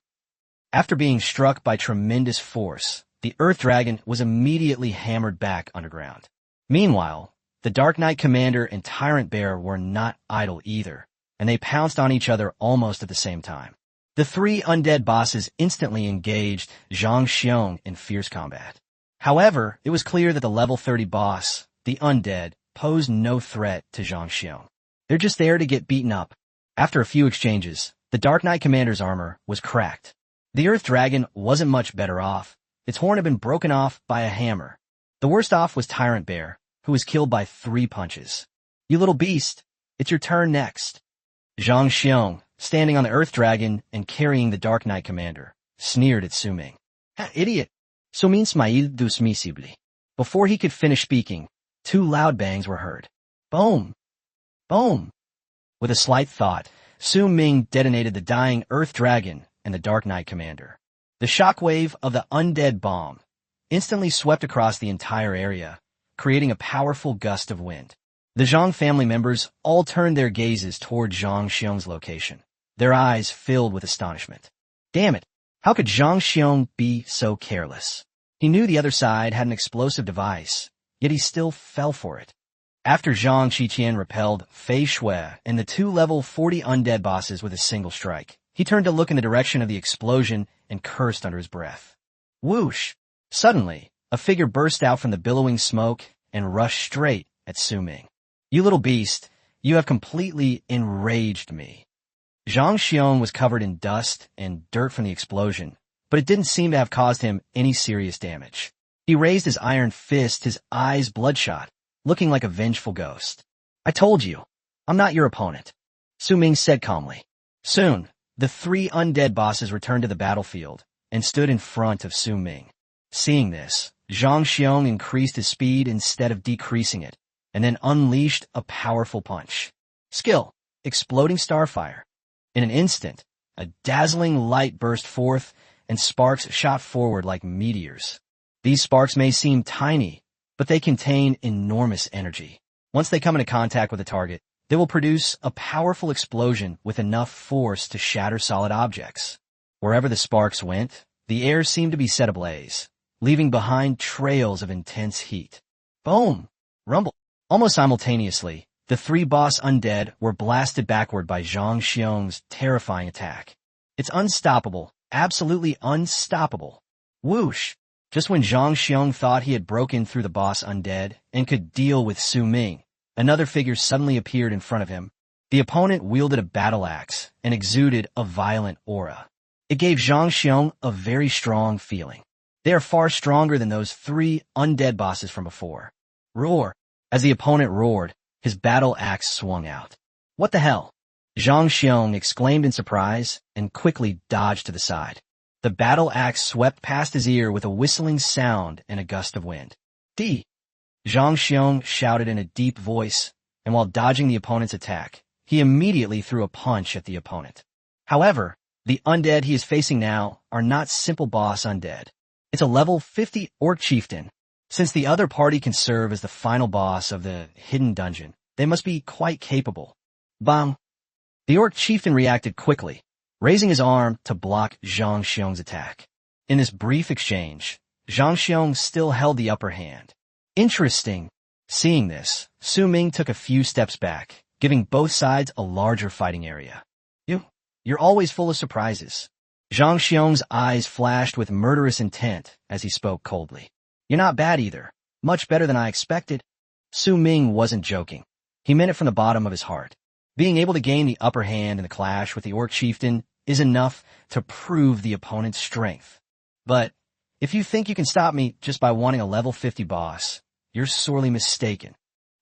After being struck by tremendous force, the earth dragon was immediately hammered back underground. Meanwhile, the Dark Knight Commander and Tyrant Bear were not idle either, and they pounced on each other almost at the same time. The three undead bosses instantly engaged Zhang Xiong in fierce combat. However, it was clear that the level 30 boss, the undead, posed no threat to Zhang Xiong. They're just there to get beaten up. After a few exchanges, the Dark Knight Commander's armor was cracked. The Earth Dragon wasn't much better off. Its horn had been broken off by a hammer. The worst off was Tyrant Bear, who was killed by 3 punches. You little beast, it's your turn next. Zhang Xiong, standing on the Earth Dragon and carrying the Dark Knight Commander, sneered at Su Ming. Idiot! So mean Smail dismissibly. Before he could finish speaking, 2 loud bangs were heard. Boom! Boom! With a slight thought, Su Ming detonated the dying Earth Dragon and the Dark Knight Commander. The shockwave of the undead bomb instantly swept across the entire area, creating a powerful gust of wind. The Zhang family members all turned their gazes toward Zhang Xiong's location, their eyes filled with astonishment. Damn it! How could Zhang Xiong be so careless? He knew the other side had an explosive device, yet he still fell for it. After Zhang Qiqian repelled Fei Shui and the 2 level 40 undead bosses with a single strike, he turned to look in the direction of the explosion and cursed under his breath. Whoosh! Suddenly, a figure burst out from the billowing smoke and rushed straight at Su Ming. You little beast, you have completely enraged me. Zhang Xiong was covered in dust and dirt from the explosion, but it didn't seem to have caused him any serious damage. He raised his iron fist, his eyes bloodshot, looking like a vengeful ghost. I told you, I'm not your opponent, Su Ming said calmly. Soon, the 3 undead bosses returned to the battlefield and stood in front of Su Ming. Seeing this, Zhang Xiong increased his speed instead of decreasing it, and then unleashed a powerful punch. Skill, Exploding Starfire. In an instant, a dazzling light burst forth, and sparks shot forward like meteors. These sparks may seem tiny, but they contain enormous energy. Once they come into contact with a target, they will produce a powerful explosion with enough force to shatter solid objects. Wherever the sparks went, the air seemed to be set ablaze. leaving behind trails of intense heat. Boom! Rumble! Almost simultaneously, the three boss undead were blasted backward by Zhang Xiong's terrifying attack. It's unstoppable, absolutely unstoppable. Whoosh! Just when Zhang Xiong thought he had broken through the boss undead and could deal with Su Ming, another figure suddenly appeared in front of him. The opponent wielded a battle axe and exuded a violent aura. It gave Zhang Xiong a very strong feeling. They are far stronger than those three undead bosses from before. Roar! As the opponent roared, his battle axe swung out. What the hell? Zhang Xiong exclaimed in surprise and quickly dodged to the side. The battle axe swept past his ear with a whistling sound and a gust of wind. D! Zhang Xiong shouted in a deep voice, and while dodging the opponent's attack, he immediately threw a punch at the opponent. However, the undead he is facing now are not simple boss undead. It's a level 50 orc chieftain. Since the other party can serve as the final boss of the hidden dungeon, they must be quite capable. Bang! The orc chieftain reacted quickly, raising his arm to block Zhang Xiong's attack. In this brief exchange, Zhang Xiong still held the upper hand. Interesting. Seeing this, Su Ming took a few steps back, giving both sides a larger fighting area. You're always full of surprises. Zhang Xiong's eyes flashed with murderous intent as he spoke coldly. You're not bad either. Much better than I expected. Su Ming wasn't joking. He meant it from the bottom of his heart. Being able to gain the upper hand in the clash with the orc chieftain is enough to prove the opponent's strength. But if you think you can stop me just by wanting a level 50 boss, you're sorely mistaken.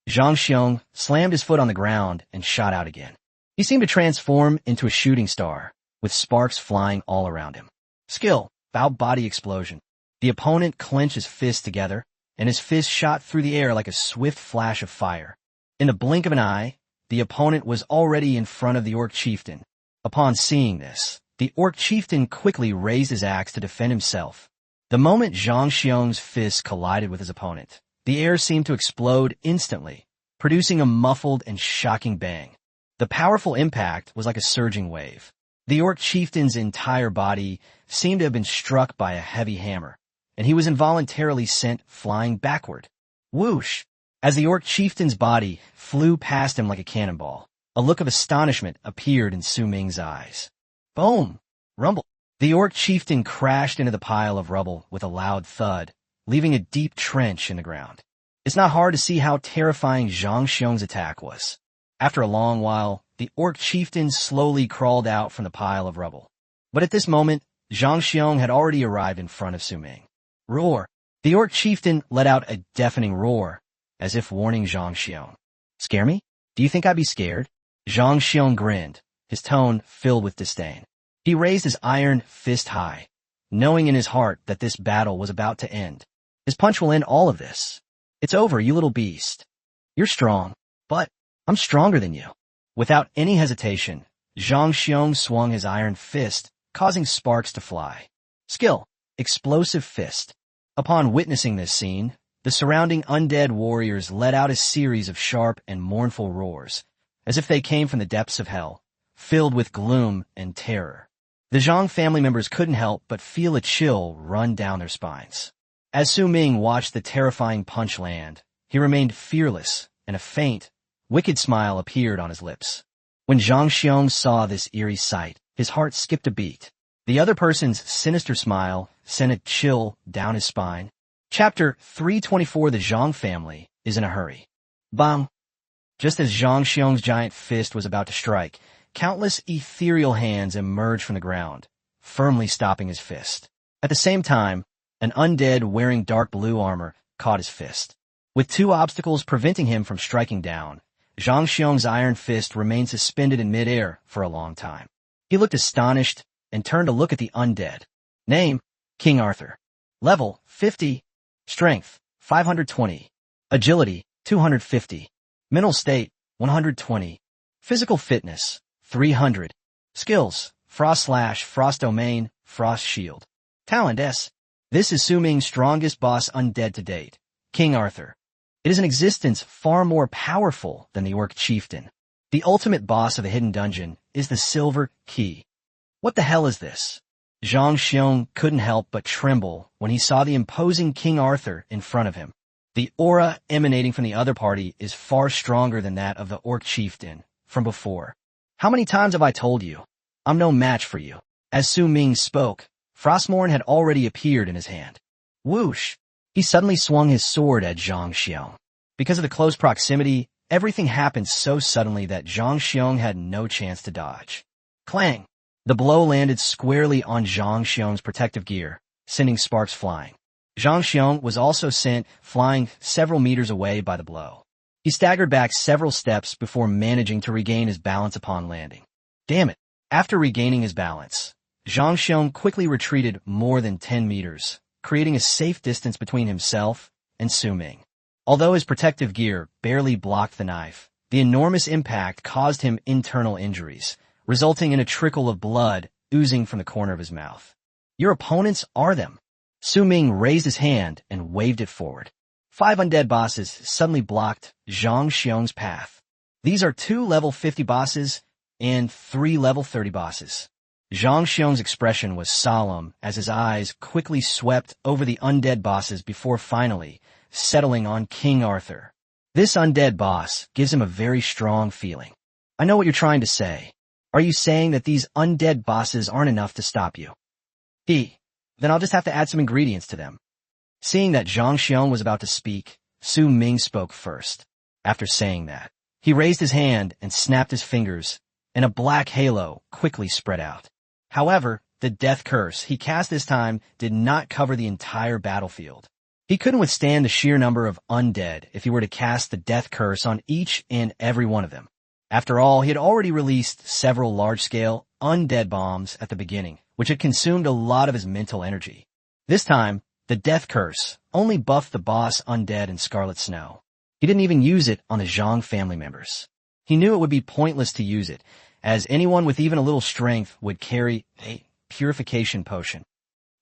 Zhang Xiong slammed his foot on the ground and shot out again. He seemed to transform into a shooting star, with sparks flying all around him. Skill, bout body explosion. The opponent clenched his fists together, and his fist shot through the air like a swift flash of fire. In the blink of an eye, the opponent was already in front of the orc chieftain. Upon seeing this, the orc chieftain quickly raised his axe to defend himself. The moment Zhang Xiong's fist collided with his opponent, the air seemed to explode instantly, producing a muffled and shocking bang. The powerful impact was like a surging wave. The orc chieftain's entire body seemed to have been struck by a heavy hammer, and he was involuntarily sent flying backward. Whoosh! As the orc chieftain's body flew past him like a cannonball, a look of astonishment appeared in Su Ming's eyes. Boom! Rumble! The orc chieftain crashed into the pile of rubble with a loud thud, leaving a deep trench in the ground. It's not hard to see how terrifying Zhang Xiong's attack was. After a long while, the orc chieftain slowly crawled out from the pile of rubble. But at this moment, Zhang Xiong had already arrived in front of Su Ming. Roar! The orc chieftain let out a deafening roar, as if warning Zhang Xiong. Scare me? Do you think I'd be scared? Zhang Xiong grinned, his tone filled with disdain. He raised his iron fist high, knowing in his heart that this battle was about to end. His punch will end all of this. It's over, you little beast. You're strong, but I'm stronger than you. Without any hesitation, Zhang Xiong swung his iron fist, causing sparks to fly. Skill, explosive fist. Upon witnessing this scene, the surrounding undead warriors let out a series of sharp and mournful roars, as if they came from the depths of hell, filled with gloom and terror. The Zhang family members couldn't help but feel a chill run down their spines. As Su Ming watched the terrifying punch land, he remained fearless, and a faint, wicked smile appeared on his lips. When Zhang Xiong saw this eerie sight, his heart skipped a beat. The other person's sinister smile sent a chill down his spine. Chapter 324. The Zhang family is in a hurry. Bang! Just as Zhang Xiong's giant fist was about to strike, countless ethereal hands emerged from the ground, firmly stopping his fist. At the same time, an undead wearing dark blue armor caught his fist. With two obstacles preventing him from striking down, Zhang Xiong's iron fist remained suspended in midair for a long time. He looked astonished and turned to look at the undead. Name, King Arthur. Level, 50. Strength, 520. Agility, 250. Mental state, 120. Physical fitness, 300. Skills, Frost Slash, Frost Domain, Frost Shield. Talent S. This is Su Ming's strongest boss undead to date, King Arthur. It is an existence far more powerful than the orc chieftain. The ultimate boss of the hidden dungeon is the Silver Key. What the hell is this? Zhang Xiong couldn't help but tremble when he saw the imposing King Arthur in front of him. The aura emanating from the other party is far stronger than that of the orc chieftain from before. How many times have I told you? I'm no match for you. As Su Ming spoke, Frostmourne had already appeared in his hand. Whoosh! He suddenly swung his sword at Zhang Xiong. Because of the close proximity, everything happened so suddenly that Zhang Xiong had no chance to dodge. Clang! The blow landed squarely on Zhang Xiong's protective gear, sending sparks flying. Zhang Xiong was also sent flying several meters away by the blow. He staggered back several steps before managing to regain his balance upon landing. Damn it! After regaining his balance, Zhang Xiong quickly retreated more than 10 meters, creating a safe distance between himself and Su Ming. Although his protective gear barely blocked the knife, the enormous impact caused him internal injuries, resulting in a trickle of blood oozing from the corner of his mouth. Your opponents are them. Su Ming raised his hand and waved it forward. 5 undead bosses suddenly blocked Zhang Xiong's path. These are 2 level 50 bosses and 3 level 30 bosses. Zhang Xiong's expression was solemn as his eyes quickly swept over the undead bosses before finally settling on King Arthur. This undead boss gives him a very strong feeling. I know what you're trying to say. Are you saying that these undead bosses aren't enough to stop you? Then I'll just have to add some ingredients to them. Seeing that Zhang Xiong was about to speak, Su Ming spoke first. After saying that, he raised his hand and snapped his fingers, and a black halo quickly spread out. However, the death curse he cast this time did not cover the entire battlefield. He couldn't withstand the sheer number of undead if he were to cast the death curse on each and every one of them. After all, he had already released several large-scale undead bombs at the beginning, which had consumed a lot of his mental energy. This time, the death curse only buffed the boss undead in Scarlet Snow. He didn't even use it on the Zhang family members. He knew it would be pointless to use it, as anyone with even a little strength would carry a purification potion.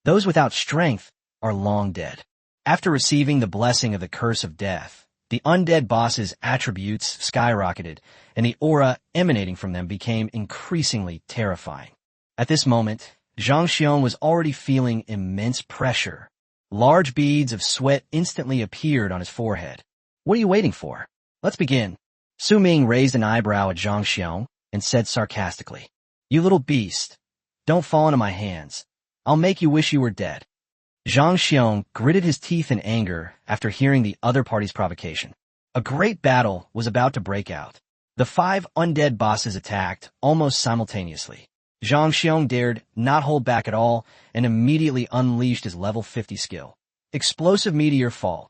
Those without strength are long dead. After receiving the blessing of the curse of death, the undead boss's attributes skyrocketed, and the aura emanating from them became increasingly terrifying. At this moment, Zhang Xiong was already feeling immense pressure. Large beads of sweat instantly appeared on his forehead. What are you waiting for? Let's begin. Su Ming raised an eyebrow at Zhang Xiong and said sarcastically, You little beast, don't fall into my hands. I'll make you wish you were dead. Zhang Xiong gritted his teeth in anger after hearing the other party's provocation. A great battle was about to break out. The 5 undead bosses attacked almost simultaneously. Zhang Xiong dared not hold back at all and immediately unleashed his level 50 skill. Explosive Meteor Fall.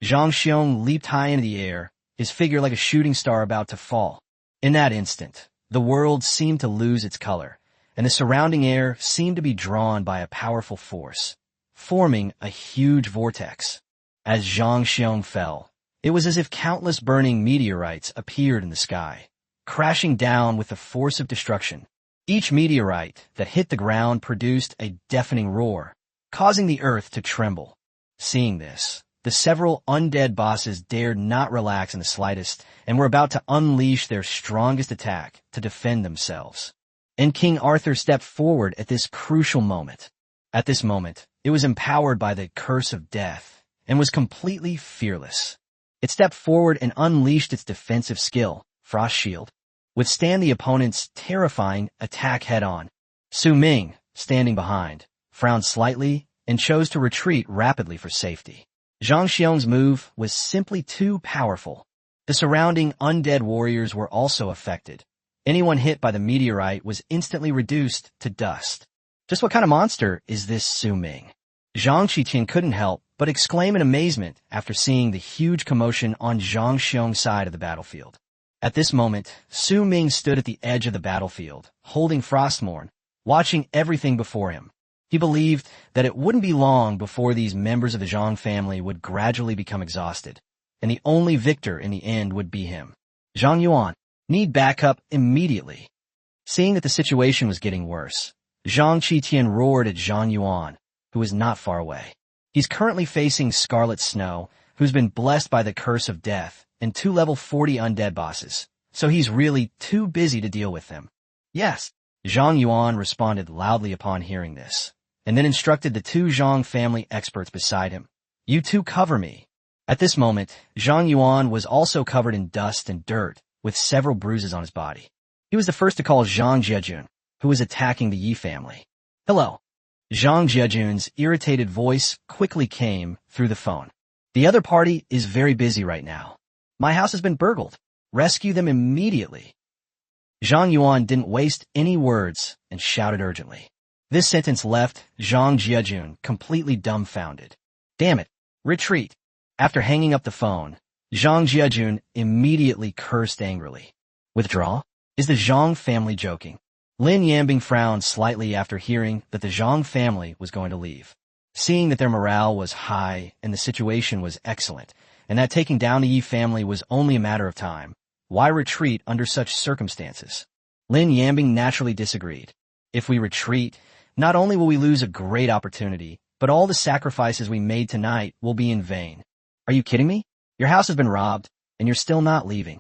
Zhang Xiong leaped high into the air, his figure like a shooting star about to fall. In that instant, the world seemed to lose its color, and the surrounding air seemed to be drawn by a powerful force, forming a huge vortex. As Zhang Xiong fell, it was as if countless burning meteorites appeared in the sky, crashing down with the force of destruction. Each meteorite that hit the ground produced a deafening roar, causing the earth to tremble. Seeing this, the several undead bosses dared not relax in the slightest and were about to unleash their strongest attack to defend themselves. And King Arthur stepped forward at this crucial moment. At this moment, it was empowered by the curse of death and was completely fearless. It stepped forward and unleashed its defensive skill, Frost Shield, withstand the opponent's terrifying attack head-on. Su Ming, standing behind, frowned slightly and chose to retreat rapidly for safety. Zhang Xiong's move was simply too powerful. The surrounding undead warriors were also affected. Anyone hit by the meteorite was instantly reduced to dust. Just what kind of monster is this Su Ming? Zhang Qiqin couldn't help but exclaim in amazement after seeing the huge commotion on Zhang Xiong's side of the battlefield. At this moment, Su Ming stood at the edge of the battlefield, holding Frostmourne, watching everything before him. He believed that it wouldn't be long before these members of the Zhang family would gradually become exhausted, and the only victor in the end would be him. Zhang Yuan, need backup immediately. Seeing that the situation was getting worse, Zhang Qiqian roared at Zhang Yuan, who was not far away. He's currently facing Scarlet Snow, who's been blessed by the curse of death, and 2 level 40 undead bosses, so he's really too busy to deal with them. Yes, Zhang Yuan responded loudly upon hearing this, and then instructed the two Zhang family experts beside him. You two cover me. At this moment, Zhang Yuan was also covered in dust and dirt, with several bruises on his body. He was the first to call Zhang Jiejun, who was attacking the Yi family. Hello. Zhang Jiejun's irritated voice quickly came through the phone. The other party is very busy right now. My house has been burgled. Rescue them immediately. Zhang Yuan didn't waste any words and shouted urgently. This sentence left Zhang Jiejun completely dumbfounded. Damn it. Retreat. After hanging up the phone, Zhang Jiejun immediately cursed angrily. Withdraw? Is the Zhang family joking? Lin Yambing frowned slightly after hearing that the Zhang family was going to leave. Seeing that their morale was high and the situation was excellent, and that taking down the Yi family was only a matter of time, why retreat under such circumstances? Lin Yambing naturally disagreed. If we retreat, not only will we lose a great opportunity, but all the sacrifices we made tonight will be in vain. Are you kidding me? Your house has been robbed, and you're still not leaving.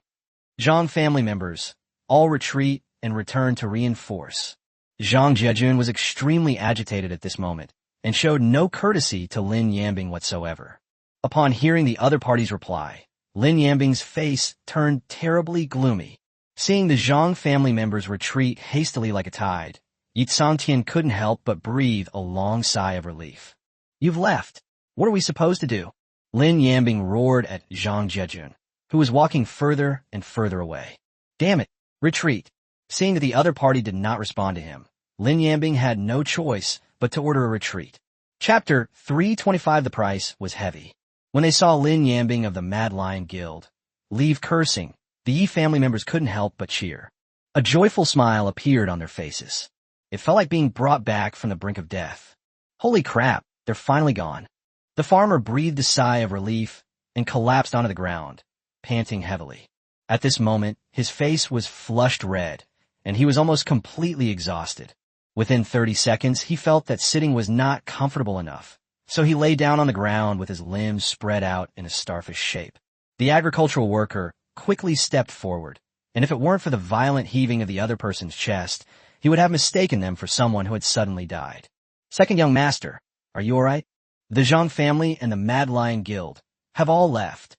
Zhang family members, all retreat and return to reinforce. Zhang Jiejun was extremely agitated at this moment, and showed no courtesy to Lin Yambing whatsoever. Upon hearing the other party's reply, Lin Yambing's face turned terribly gloomy. Seeing the Zhang family members retreat hastily like a tide, Yi Tsangtian couldn't help but breathe a long sigh of relief. You've left. What are we supposed to do? Lin Yambing roared at Zhang Jiejun, who was walking further and further away. Damn it, retreat. Seeing that the other party did not respond to him, Lin Yambing had no choice but to order a retreat. Chapter 325. The price was heavy. When they saw Lin Yambing of the Mad Lion Guild leave cursing, the Yi family members couldn't help but cheer. A joyful smile appeared on their faces. It felt like being brought back from the brink of death. Holy crap, they're finally gone. The farmer breathed a sigh of relief and collapsed onto the ground, panting heavily. At this moment, his face was flushed red, and he was almost completely exhausted. Within 30 seconds, he felt that sitting was not comfortable enough, so he lay down on the ground with his limbs spread out in a starfish shape. The agricultural worker quickly stepped forward, and if it weren't for the violent heaving of the other person's chest, he would have mistaken them for someone who had suddenly died. Second young master, are you all right? The Zhang family and the Mad Lion Guild have all left.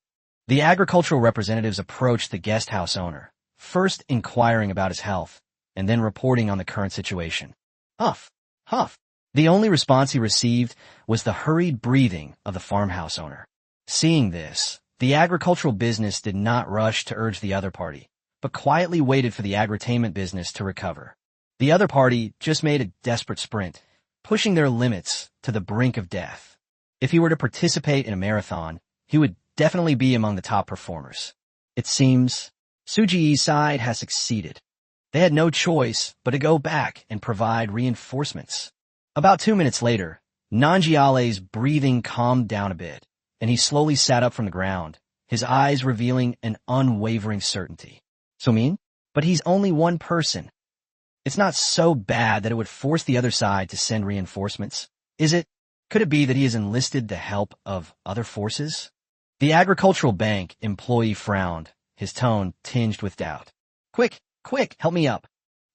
The agricultural representatives approached the guest house owner, first inquiring about his health, and then reporting on the current situation. Huff, huff. The only response he received was the hurried breathing of the farmhouse owner. Seeing this, the agricultural business did not rush to urge the other party, but quietly waited for the agritainment business to recover. The other party just made a desperate sprint, pushing their limits to the brink of death. If he were to participate in a marathon, he would definitely be among the top performers. It seems Suji's side has succeeded. They had no choice but to go back and provide reinforcements. About 2 minutes later, Nanjiale's breathing calmed down a bit, and he slowly sat up from the ground, his eyes revealing an unwavering certainty. So mean? But he's only one person. It's not so bad that it would force the other side to send reinforcements, is it? Could it be that he has enlisted the help of other forces? The agricultural bank employee frowned, his tone tinged with doubt. Quick, quick, help me up,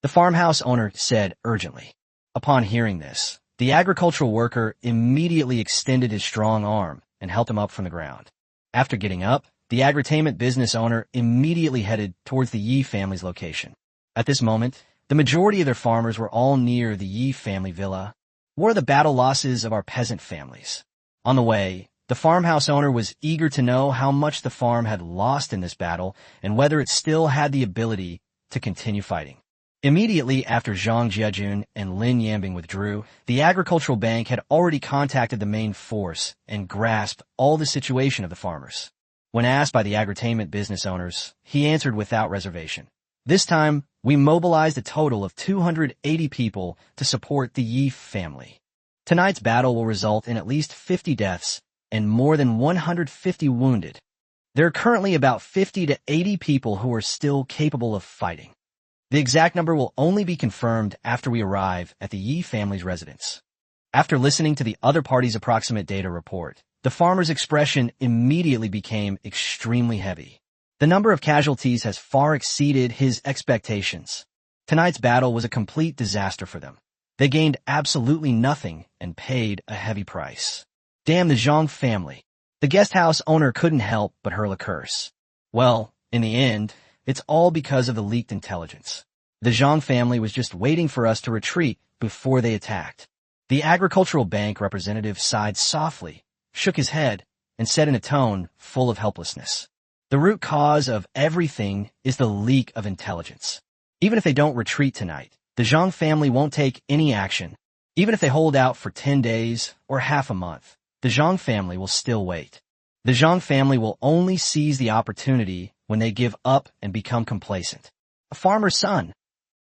the farmhouse owner said urgently. Upon hearing this, the agricultural worker immediately extended his strong arm and helped him up from the ground. After getting up, the agritainment business owner immediately headed towards the Yi family's location. At this moment, the majority of their farmers were all near the Yi family villa. What are the battle losses of our peasant families? On the way, the farmhouse owner was eager to know how much the farm had lost in this battle and whether it still had the ability to continue fighting. Immediately after Zhang Jiejun and Lin Yambing withdrew, the agricultural bank had already contacted the main force and grasped all the situation of the farmers. When asked by the agritainment business owners, he answered without reservation. This time, we mobilized a total of 280 people to support the Yi family. Tonight's battle will result in at least 50 deaths and more than 150 wounded. There are currently about 50 to 80 people who are still capable of fighting. The exact number will only be confirmed after we arrive at the Yi family's residence. After listening to the other party's approximate data report, the farmer's expression immediately became extremely heavy. The number of casualties has far exceeded his expectations. Tonight's battle was a complete disaster for them. They gained absolutely nothing and paid a heavy price. Damn the Zhang family. The guest house owner couldn't help but hurl a curse. Well, in the end, it's all because of the leaked intelligence. The Zhang family was just waiting for us to retreat before they attacked. The agricultural bank representative sighed softly, shook his head, and said in a tone full of helplessness, "The root cause of everything is the leak of intelligence. Even if they don't retreat tonight, the Zhang family won't take any action. Even if they hold out for 10 days or half a month, the Zhang family will still wait. The Zhang family will only seize the opportunity when they give up and become complacent." A farmer's son.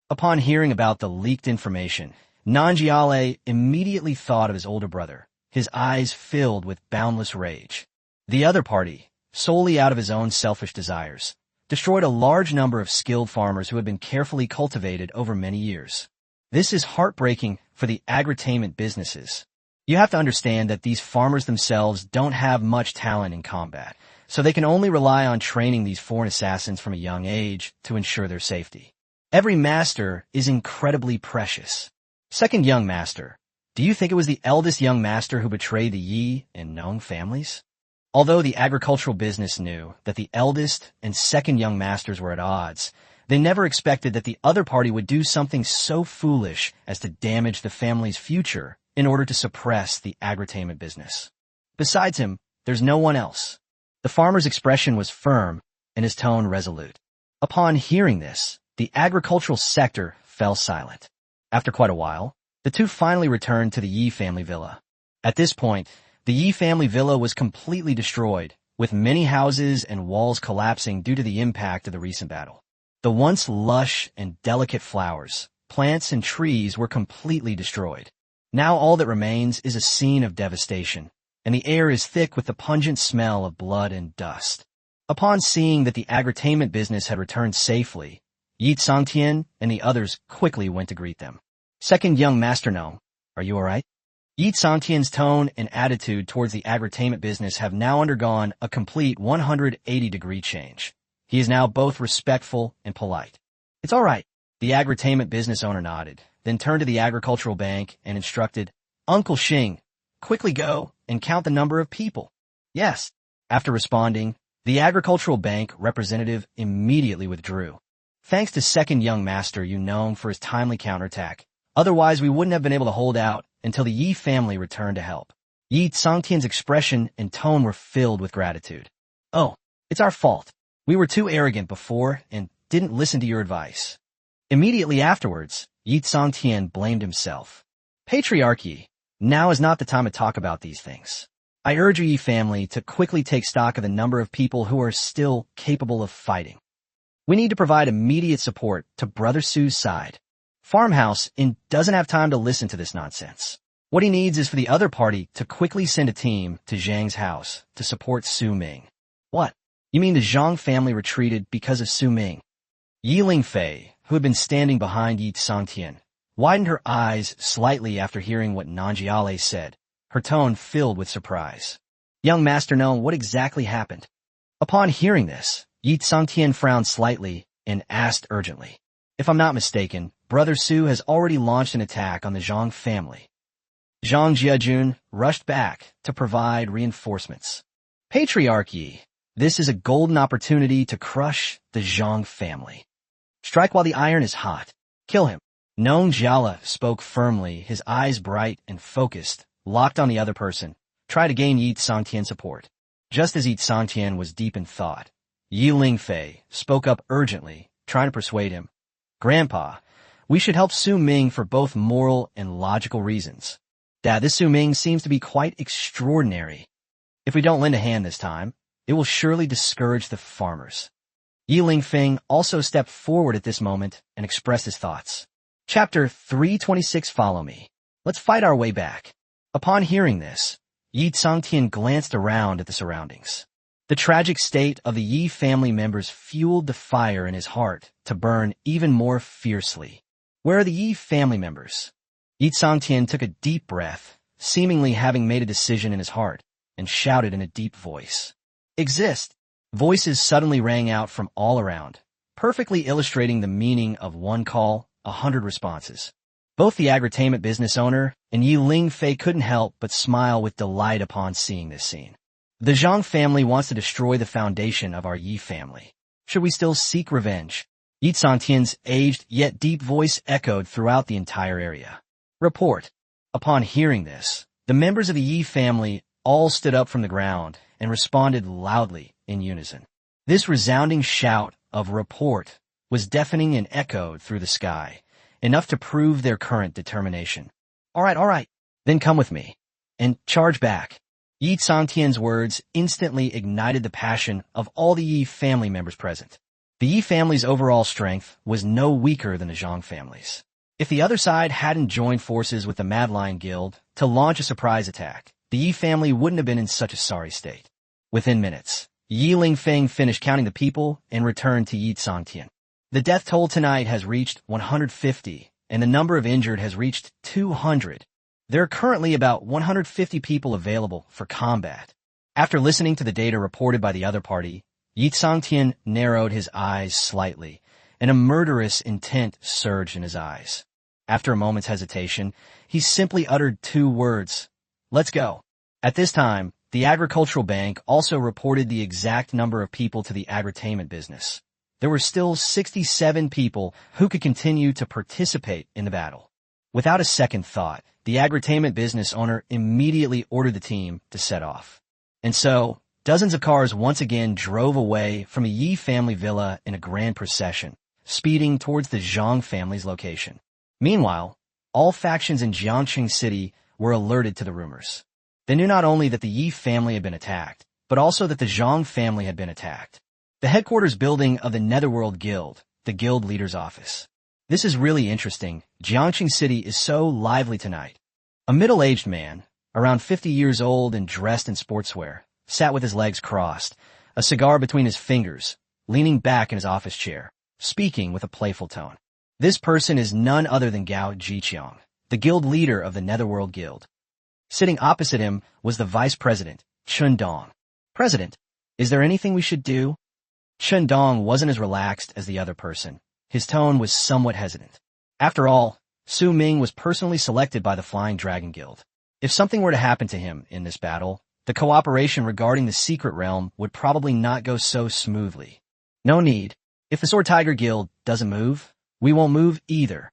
Upon hearing about the leaked information, Nanjiale immediately thought of his older brother, his eyes filled with boundless rage. The other party, solely out of his own selfish desires, destroyed a large number of skilled farmers who had been carefully cultivated over many years. This is heartbreaking for the agritainment businesses. You have to understand that these farmers themselves don't have much talent in combat, so they can only rely on training these foreign assassins from a young age to ensure their safety. Every master is incredibly precious. Second young master. Do you think it was the eldest young master who betrayed the Yi and Nong families? Although the agricultural business knew that the eldest and second young masters were at odds, they never expected that the other party would do something so foolish as to damage the family's future in order to suppress the agritainment business. Besides him, there's no one else. The farmer's expression was firm and his tone resolute. Upon hearing this, the agricultural sector fell silent. After quite a while, the two finally returned to the Yi family villa. At this point, the Yi family villa was completely destroyed, with many houses and walls collapsing due to the impact of the recent battle. The once lush and delicate flowers, plants, and trees were completely destroyed. Now all that remains is a scene of devastation, and the air is thick with the pungent smell of blood and dust. Upon seeing that the agritainment business had returned safely, Yi Sangtian and the others quickly went to greet them. Second young master Nong, are you alright? Yi Sangtian's tone and attitude towards the agritainment business have now undergone a complete 180-degree change. He is now both respectful and polite. It's alright. The agritainment business owner nodded, then turned to the agricultural bank and instructed, "Uncle Xing, quickly go and count the number of people." "Yes." After responding, the agricultural bank representative immediately withdrew. Thanks to second young master Yu Nong for his timely counterattack. Otherwise, we wouldn't have been able to hold out until the Yi family returned to help. Yi Sangtian's expression and tone were filled with gratitude. "Oh, it's our fault. We were too arrogant before and didn't listen to your advice." Immediately afterwards, Yi Sangtian blamed himself. "Patriarchy, now is not the time to talk about these things. I urge your Yi family to quickly take stock of the number of people who are still capable of fighting. We need to provide immediate support to Brother Su's side. Farmhouse Inn doesn't have time to listen to this nonsense. What he needs is for the other party to quickly send a team to Zhang's house to support Su Ming." "What? You mean the Zhang family retreated because of Su Ming?" Yi Lingfei, who had been standing behind Yi Sangtian, widened her eyes slightly after hearing what Nanjiale said, her tone filled with surprise. "Young Master Nong, what exactly happened?" Upon hearing this, Yi Sangtian frowned slightly and asked urgently, "If I'm not mistaken, Brother Su has already launched an attack on the Zhang family." Zhang Jiajun rushed back to provide reinforcements. "Patriarchy, this is a golden opportunity to crush the Zhang family. Strike while the iron is hot. Kill him." Nong Jiala spoke firmly, his eyes bright and focused, locked on the other person, tried to gain Yi Sangtian's support. Just as Yi Sangtian was deep in thought, Yi Lingfei spoke up urgently, trying to persuade him. "Grandpa, we should help Su Ming for both moral and logical reasons. Dad, this Su Ming seems to be quite extraordinary. If we don't lend a hand this time, it will surely discourage the farmers." Yi Lingfeng also stepped forward at this moment and expressed his thoughts. Chapter 326. Follow me. Let's fight our way back. Upon hearing this, Yi Sangtian glanced around at the surroundings. The tragic state of the Yi family members fueled the fire in his heart to burn even more fiercely. "Where are the Yi family members?" Yi Sangtian took a deep breath, seemingly having made a decision in his heart, and shouted in a deep voice. "Exist!" Voices suddenly rang out from all around, perfectly illustrating the meaning of one call, 100 responses. Both the agri-tainment business owner and Yi Lingfei couldn't help but smile with delight upon seeing this scene. The Zhang family wants to destroy the foundation of our Yi family. Should we still seek revenge? Yi Sangtian's aged yet deep voice echoed throughout the entire area. Report. Upon hearing this, the members of the Yi family all stood up from the ground and responded loudly in unison. This resounding shout of report was deafening and echoed through the sky, enough to prove their current determination. All right, then come with me. And charge back. Yi Sangtian's words instantly ignited the passion of all the Yi family members present. The Yi family's overall strength was no weaker than the Zhang family's. If the other side hadn't joined forces with the Mad Lion Guild to launch a surprise attack, the Yi family wouldn't have been in such a sorry state. Within minutes, Yi Lingfeng finished counting the people and returned to Yi Sangtian. The death toll tonight has reached 150, and the number of injured has reached 200. There are currently about 150 people available for combat. After listening to the data reported by the other party, Yi Sangtian narrowed his eyes slightly, and a murderous intent surged in his eyes. After a moment's hesitation, he simply uttered 2 words. Let's go. At this time, the Agricultural Bank also reported the exact number of people to the agri-tainment business. There were still 67 people who could continue to participate in the battle. Without a second thought, the agri-tainment business owner immediately ordered the team to set off. And so, dozens of cars once again drove away from a Yi family villa in a grand procession, speeding towards the Zhang family's location. Meanwhile, all factions in Jiangxing City were alerted to the rumors. They knew not only that the Yi family had been attacked, but also that the Zhang family had been attacked. The headquarters building of the Netherworld Guild, the guild leader's office. This is really interesting. Jiangxing City is so lively tonight. A middle-aged man, around 50 years old and dressed in sportswear, sat with his legs crossed, a cigar between his fingers, leaning back in his office chair, speaking with a playful tone. This person is none other than Gao Jiqiang, the guild leader of the Netherworld Guild. Sitting opposite him was the vice president, Chun Dong. President, is there anything we should do? Chun Dong wasn't as relaxed as the other person. His tone was somewhat hesitant. After all, Su Ming was personally selected by the Flying Dragon Guild. If something were to happen to him in this battle, the cooperation regarding the secret realm would probably not go so smoothly. No need. If the Sword Tiger Guild doesn't move, we won't move either.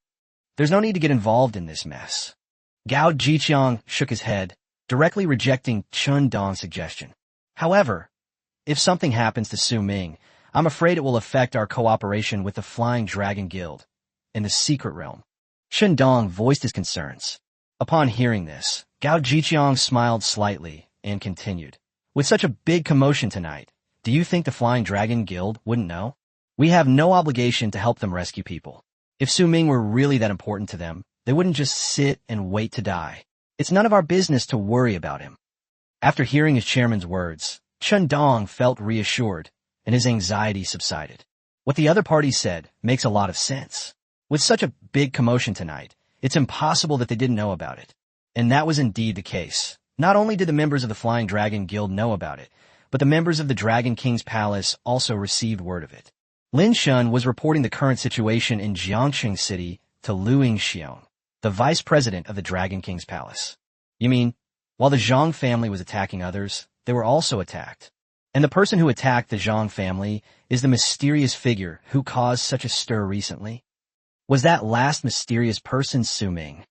There's no need to get involved in this mess. Gao Jiqiang shook his head, directly rejecting Chun Dong's suggestion. However, if something happens to Su Ming, I'm afraid it will affect our cooperation with the Flying Dragon Guild in the secret realm. Chun Dong voiced his concerns. Upon hearing this, Gao Jiqiang smiled slightly and continued. With such a big commotion tonight, do you think the Flying Dragon Guild wouldn't know? We have no obligation to help them rescue people. If Su Ming were really that important to them, they wouldn't just sit and wait to die. It's none of our business to worry about him. After hearing his chairman's words, Chun Dong felt reassured, and his anxiety subsided. What the other party said makes a lot of sense. With such a big commotion tonight, it's impossible that they didn't know about it. And that was indeed the case. Not only did the members of the Flying Dragon Guild know about it, but the members of the Dragon King's palace also received word of it. Lin Shun was reporting the current situation in Jiangxing City to Luing Xiong, the vice president of the Dragon King's palace. You mean, while the Zhang family was attacking others, they were also attacked. And the person who attacked the Zhang family is the mysterious figure who caused such a stir recently? Was that last mysterious person Su Ming?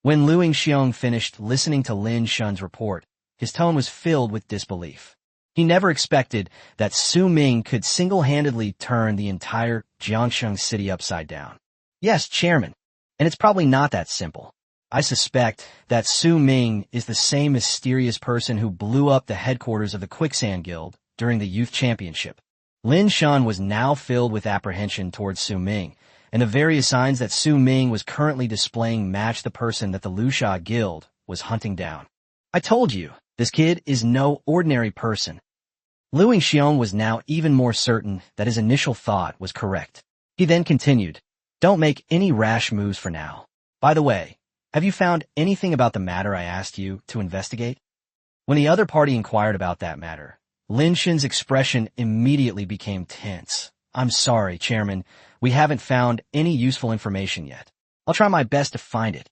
When Luing Xiong finished listening to Lin Shun's report, his tone was filled with disbelief. He never expected that Su Ming could single-handedly turn the entire Jiangxing City upside down. Yes, Chairman, and it's probably not that simple. I suspect that Su Ming is the same mysterious person who blew up the headquarters of the Quicksand Guild during the Youth Championship. Lin Shun was now filled with apprehension towards Su Ming, and the various signs that Su Ming was currently displaying matched the person that the Lusha Guild was hunting down. I told you, this kid is no ordinary person. Luing Xiong was now even more certain that his initial thought was correct. He then continued, "Don't make any rash moves for now. By the way, have you found anything about the matter I asked you to investigate?" When the other party inquired about that matter, Lin Shin's expression immediately became tense. I'm sorry, Chairman. We haven't found any useful information yet. I'll try my best to find it.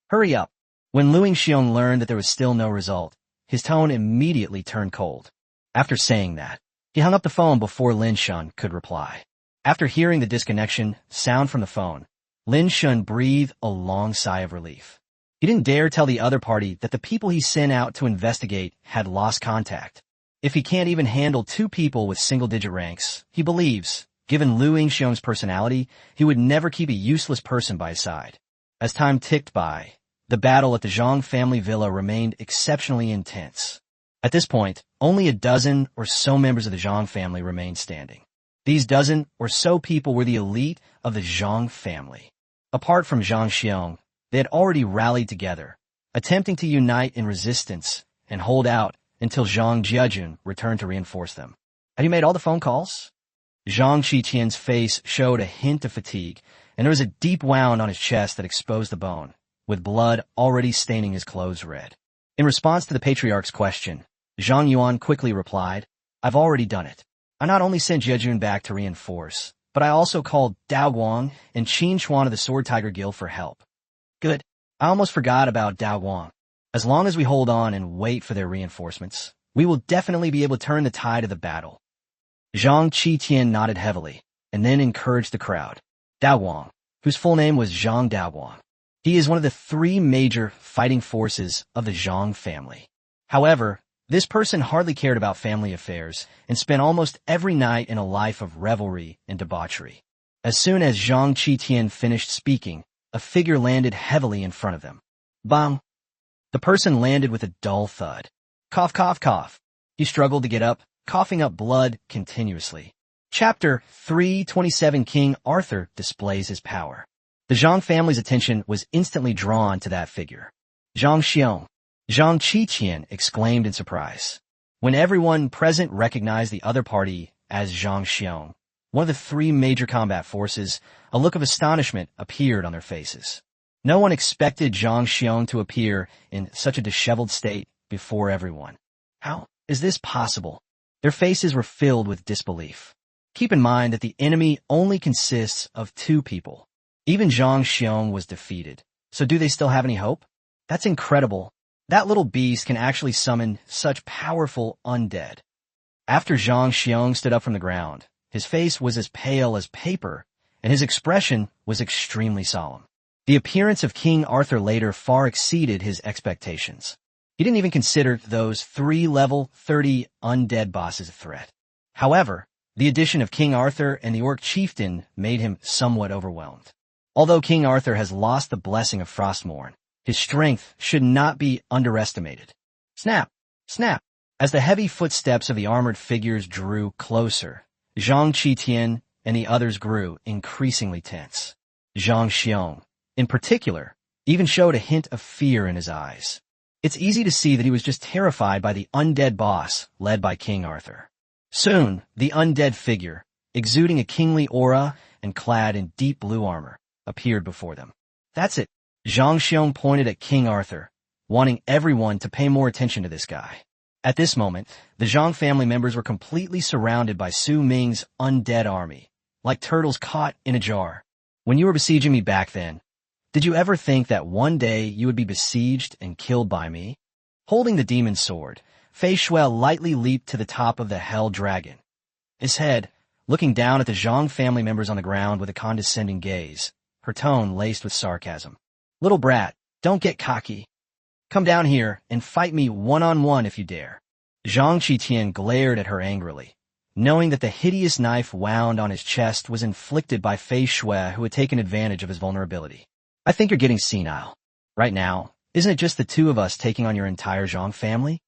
Hurry up. When Luing Xiong learned that there was still no result, his tone immediately turned cold. After saying that, he hung up the phone before Lin Shun could reply. After hearing the disconnection sound from the phone, Lin Shun breathed a long sigh of relief. He didn't dare tell the other party that the people he sent out to investigate had lost contact. If he can't even handle 2 people with single-digit ranks, he believes, given Luing Xiong's personality, he would never keep a useless person by his side. As time ticked by, the battle at the Zhang family villa remained exceptionally intense. At this point, only a dozen or so members of the Zhang family remained standing. These dozen or so people were the elite of the Zhang family. Apart from Zhang Xiong, they had already rallied together, attempting to unite in resistance and hold out until Zhang Jiajun returned to reinforce them. Had you made all the phone calls? Zhang Qiqian's face showed a hint of fatigue, and there was a deep wound on his chest that exposed the bone, with blood already staining his clothes red. In response to the patriarch's question, Zhang Yuan quickly replied, I've already done it. I not only sent Jiajun back to reinforce, but I also called Dao Guang and Qin Chuan of the Sword Tiger Guild for help. Good. I almost forgot about Dao Guang. As long as we hold on and wait for their reinforcements, we will definitely be able to turn the tide of the battle. Zhang Qiqian nodded heavily, and then encouraged the crowd. Dao Guang, whose full name was Zhang Daoguang. He is one of the 3 major fighting forces of the Zhang family. However, this person hardly cared about family affairs and spent almost every night in a life of revelry and debauchery. As soon as Zhang Qiqian finished speaking, a figure landed heavily in front of them. Bang! The person landed with a dull thud. Cough, cough, cough. He struggled to get up, coughing up blood continuously. Chapter 327 King Arthur displays his power. The Zhang family's attention was instantly drawn to that figure. Zhang Xiong. Zhang Qiqian exclaimed in surprise. When everyone present recognized the other party as Zhang Xiong, one of the 3 major combat forces, a look of astonishment appeared on their faces. No one expected Zhang Xiong to appear in such a disheveled state before everyone. How is this possible? Their faces were filled with disbelief. Keep in mind that the enemy only consists of 2 people. Even Zhang Xiong was defeated. So do they still have any hope? That's incredible. That little beast can actually summon such powerful undead. After Zhang Xiong stood up from the ground, his face was as pale as paper, and his expression was extremely solemn. The appearance of King Arthur later far exceeded his expectations. He didn't even consider those 3 level 30 undead bosses a threat. However, the addition of King Arthur and the Orc Chieftain made him somewhat overwhelmed. Although King Arthur has lost the blessing of Frostmourne, his strength should not be underestimated. Snap! Snap! As the heavy footsteps of the armored figures drew closer, Zhang Qiqian and the others grew increasingly tense. Zhang Xiong, in particular, even showed a hint of fear in his eyes. It's easy to see that he was just terrified by the undead boss led by King Arthur. Soon, the undead figure, exuding a kingly aura and clad in deep blue armor, appeared before them. That's it. Zhang Xiong pointed at King Arthur, wanting everyone to pay more attention to this guy. At this moment, the Zhang family members were completely surrounded by Su Ming's undead army, like turtles caught in a jar. When you were besieging me back then, did you ever think that one day you would be besieged and killed by me? Holding the demon sword, Fei Shui lightly leaped to the top of the Hell Dragon. His head, looking down at the Zhang family members on the ground with a condescending gaze, her tone laced with sarcasm. Little brat, don't get cocky. Come down here and fight me one-on-one if you dare. Zhang Qiqian glared at her angrily, knowing that the hideous knife wound on his chest was inflicted by Fei Shui, who had taken advantage of his vulnerability. I think you're getting senile. Right now, isn't it just the 2 of us taking on your entire Zhang family?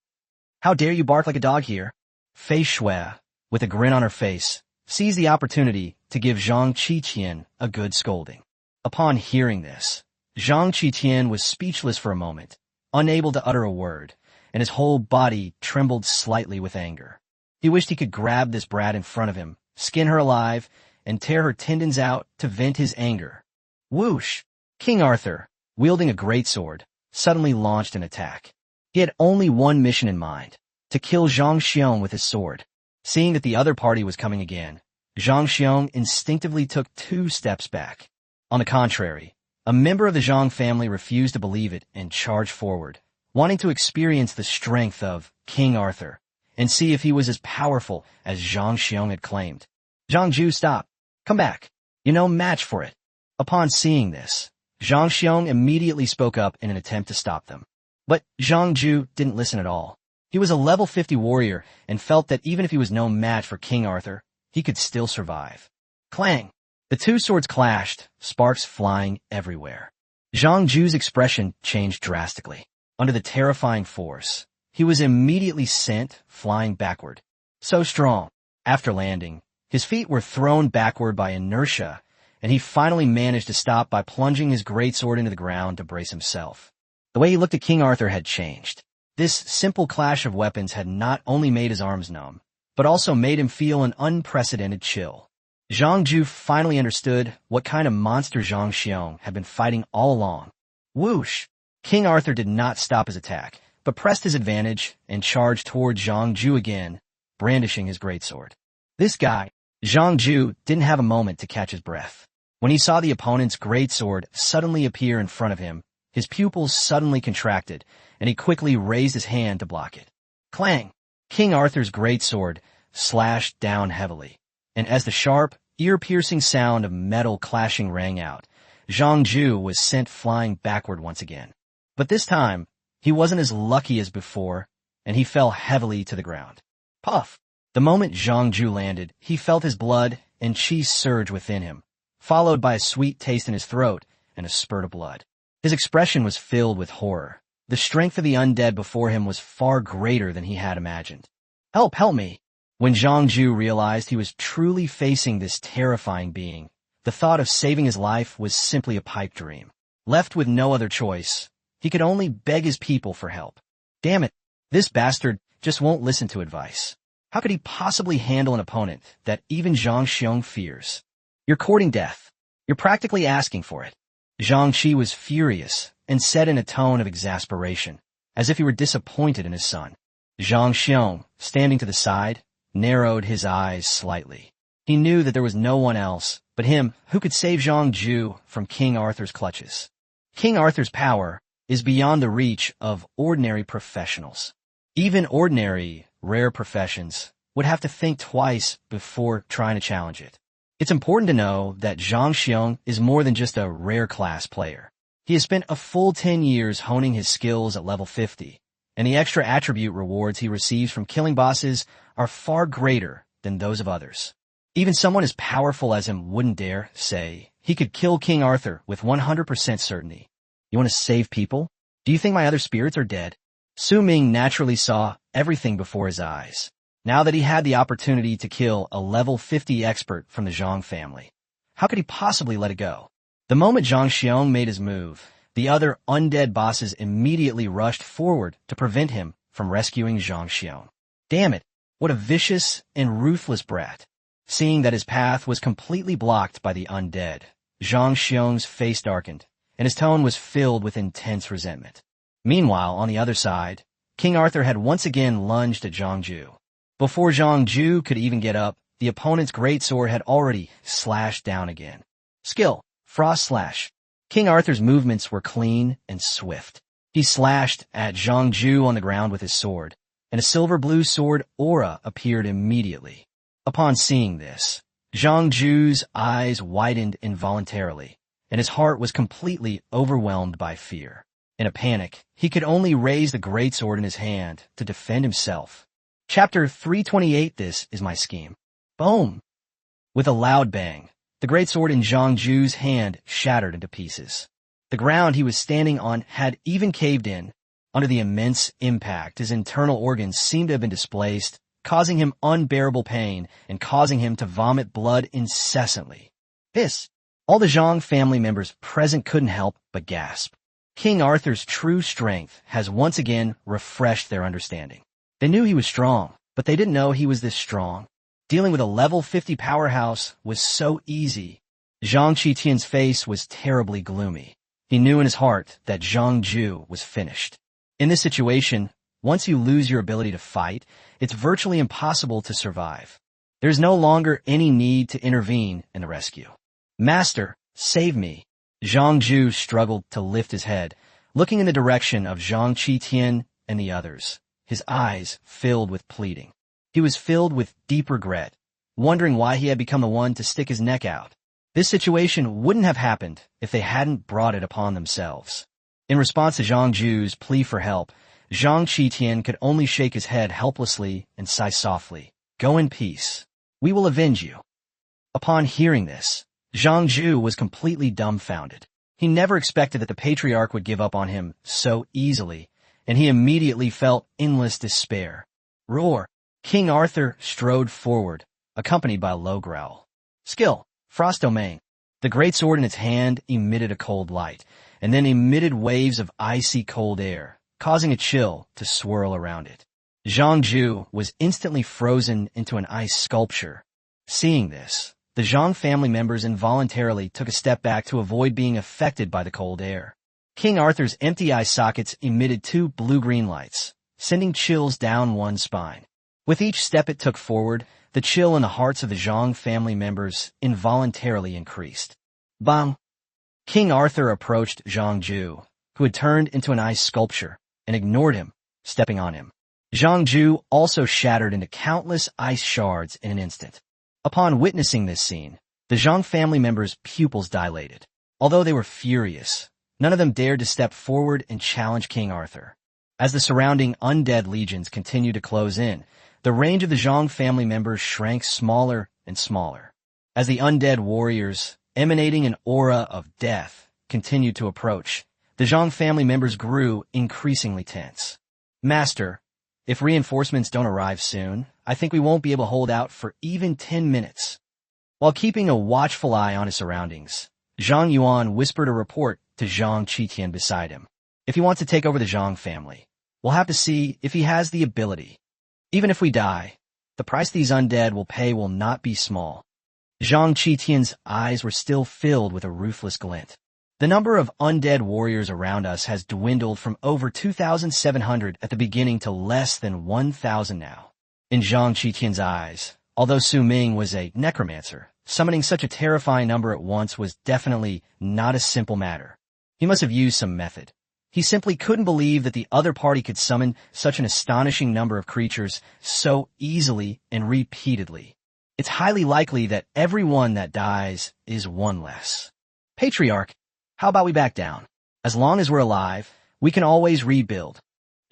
How dare you bark like a dog here? Fei Shui, with a grin on her face, seized the opportunity to give Zhang Qiqian a good scolding. Upon hearing this, Zhang Qiqian was speechless for a moment, unable to utter a word, and his whole body trembled slightly with anger. He wished he could grab this brat in front of him, skin her alive, and tear her tendons out to vent his anger. Whoosh! King Arthur, wielding a greatsword, suddenly launched an attack. He had only one mission in mind, to kill Zhang Xiong with his sword. Seeing that the other party was coming again, Zhang Xiong instinctively took 2 steps back. On the contrary, a member of the Zhang family refused to believe it and charged forward, wanting to experience the strength of King Arthur and see if he was as powerful as Zhang Xiong had claimed. Zhang Ju, stop. Come back. You're no match for it. Upon seeing this, Zhang Xiong immediately spoke up in an attempt to stop them. But Zhang Ju didn't listen at all. He was a level 50 warrior and felt that even if he was no match for King Arthur, he could still survive. Clang! The 2 swords clashed, sparks flying everywhere. Zhang Ju's expression changed drastically. Under the terrifying force, he was immediately sent flying backward. So strong. After landing, his feet were thrown backward by inertia, and he finally managed to stop by plunging his greatsword into the ground to brace himself. The way he looked at King Arthur had changed. This simple clash of weapons had not only made his arms numb, but also made him feel an unprecedented chill. Zhang Ju finally understood what kind of monster Zhang Xiong had been fighting all along. Whoosh! King Arthur did not stop his attack, but pressed his advantage and charged toward Zhang Ju again, brandishing his greatsword. This guy, Zhang Ju, didn't have a moment to catch his breath. When he saw the opponent's greatsword suddenly appear in front of him, his pupils suddenly contracted, and he quickly raised his hand to block it. Clang! King Arthur's greatsword slashed down heavily, and as the sharp, ear-piercing sound of metal clashing rang out, Zhang Ju was sent flying backward once again. But this time, he wasn't as lucky as before, and he fell heavily to the ground. Puff! The moment Zhang Ju landed, he felt his blood and chi surge within him, followed by a sweet taste in his throat and a spurt of blood. His expression was filled with horror. The strength of the undead before him was far greater than he had imagined. Help me! When Zhang Ju realized he was truly facing this terrifying being, the thought of saving his life was simply a pipe dream. Left with no other choice, he could only beg his people for help. Damn it, this bastard just won't listen to advice. How could he possibly handle an opponent that even Zhang Xiong fears? You're courting death. You're practically asking for it. Zhang Qi was furious and said in a tone of exasperation, as if he were disappointed in his son. Zhang Xiong, standing to the side, narrowed his eyes slightly. He knew that there was no one else but him who could save Zhang Ju from King Arthur's clutches. King Arthur's power is beyond the reach of ordinary professionals. Even ordinary, rare professions would have to think twice before trying to challenge it. It's important to know that Zhang Xiong is more than just a rare class player. He has spent a full 10 years honing his skills at level 50, and the extra attribute rewards he receives from killing bosses are far greater than those of others. Even someone as powerful as him wouldn't dare say he could kill King Arthur with 100% certainty. You want to save people? Do you think my other spirits are dead? Su Ming naturally saw everything before his eyes, now that he had the opportunity to kill a level 50 expert from the Zhang family. How could he possibly let it go? The moment Zhang Xiong made his move, the other undead bosses immediately rushed forward to prevent him from rescuing Zhang Xiong. Damn it, what a vicious and ruthless brat. Seeing that his path was completely blocked by the undead, Zhang Xiong's face darkened, and his tone was filled with intense resentment. Meanwhile, on the other side, King Arthur had once again lunged at Zhang Ju. Before Zhang Ju could even get up, the opponent's greatsword had already slashed down again. Skill, Frost Slash. King Arthur's movements were clean and swift. He slashed at Zhang Ju on the ground with his sword, and a silver-blue sword aura appeared immediately. Upon seeing this, Zhang Ju's eyes widened involuntarily, and his heart was completely overwhelmed by fear. In a panic, he could only raise the greatsword in his hand to defend himself. Chapter 328. This is my scheme. Boom! With a loud bang, the greatsword in Zhang Ju's hand shattered into pieces. The ground he was standing on had even caved in. Under the immense impact, his internal organs seemed to have been displaced, causing him unbearable pain and causing him to vomit blood incessantly. Hiss! All the Zhang family members present couldn't help but gasp. King Arthur's true strength has once again refreshed their understanding. They knew he was strong, but they didn't know he was this strong. Dealing with a level 50 powerhouse was so easy. Zhang Qitian's face was terribly gloomy. He knew in his heart that Zhang Ju was finished. In this situation, once you lose your ability to fight, it's virtually impossible to survive. There's no longer any need to intervene in the rescue. Master, save me. Zhang Zhu struggled to lift his head, looking in the direction of Zhang Qitian and the others, his eyes filled with pleading. He was filled with deep regret, wondering why he had become the one to stick his neck out. This situation wouldn't have happened if they hadn't brought it upon themselves. In response to Zhang Zhu's plea for help, Zhang Qitian could only shake his head helplessly and sigh softly. Go in peace. We will avenge you. Upon hearing this, Zhang Zhu was completely dumbfounded. He never expected that the patriarch would give up on him so easily, and he immediately felt endless despair. Roar! King Arthur strode forward, accompanied by a low growl. Skill, Frost Domain. The great sword in its hand emitted a cold light, and then emitted waves of icy cold air, causing a chill to swirl around it. Zhang Zhu was instantly frozen into an ice sculpture. Seeing this, the Zhang family members involuntarily took a step back to avoid being affected by the cold air. King Arthur's empty eye sockets emitted 2 blue-green lights, sending chills down one spine. With each step it took forward, the chill in the hearts of the Zhang family members involuntarily increased. Bang! King Arthur approached Zhang Zhu, who had turned into an ice sculpture, and ignored him, stepping on him. Zhang Zhu also shattered into countless ice shards in an instant. Upon witnessing this scene, the Zhang family members' pupils dilated. Although they were furious, none of them dared to step forward and challenge King Arthur. As the surrounding undead legions continued to close in, the range of the Zhang family members shrank smaller and smaller. As the undead warriors, emanating an aura of death, continued to approach, the Zhang family members grew increasingly tense. Master, if reinforcements don't arrive soon, I think we won't be able to hold out for even 10 minutes. While keeping a watchful eye on his surroundings, Zhang Yuan whispered a report to Zhang Qitian beside him. If he wants to take over the Zhang family, we'll have to see if he has the ability. Even if we die, the price these undead will pay will not be small. Zhang Qitian's eyes were still filled with a ruthless glint. The number of undead warriors around us has dwindled from over 2,700 at the beginning to less than 1,000 now. In Zhang Qitian's eyes, although Su Ming was a necromancer, summoning such a terrifying number at once was definitely not a simple matter. He must have used some method. He simply couldn't believe that the other party could summon such an astonishing number of creatures so easily and repeatedly. It's highly likely that every one that dies is one less. Patriarch, how about we back down? As long as we're alive, we can always rebuild.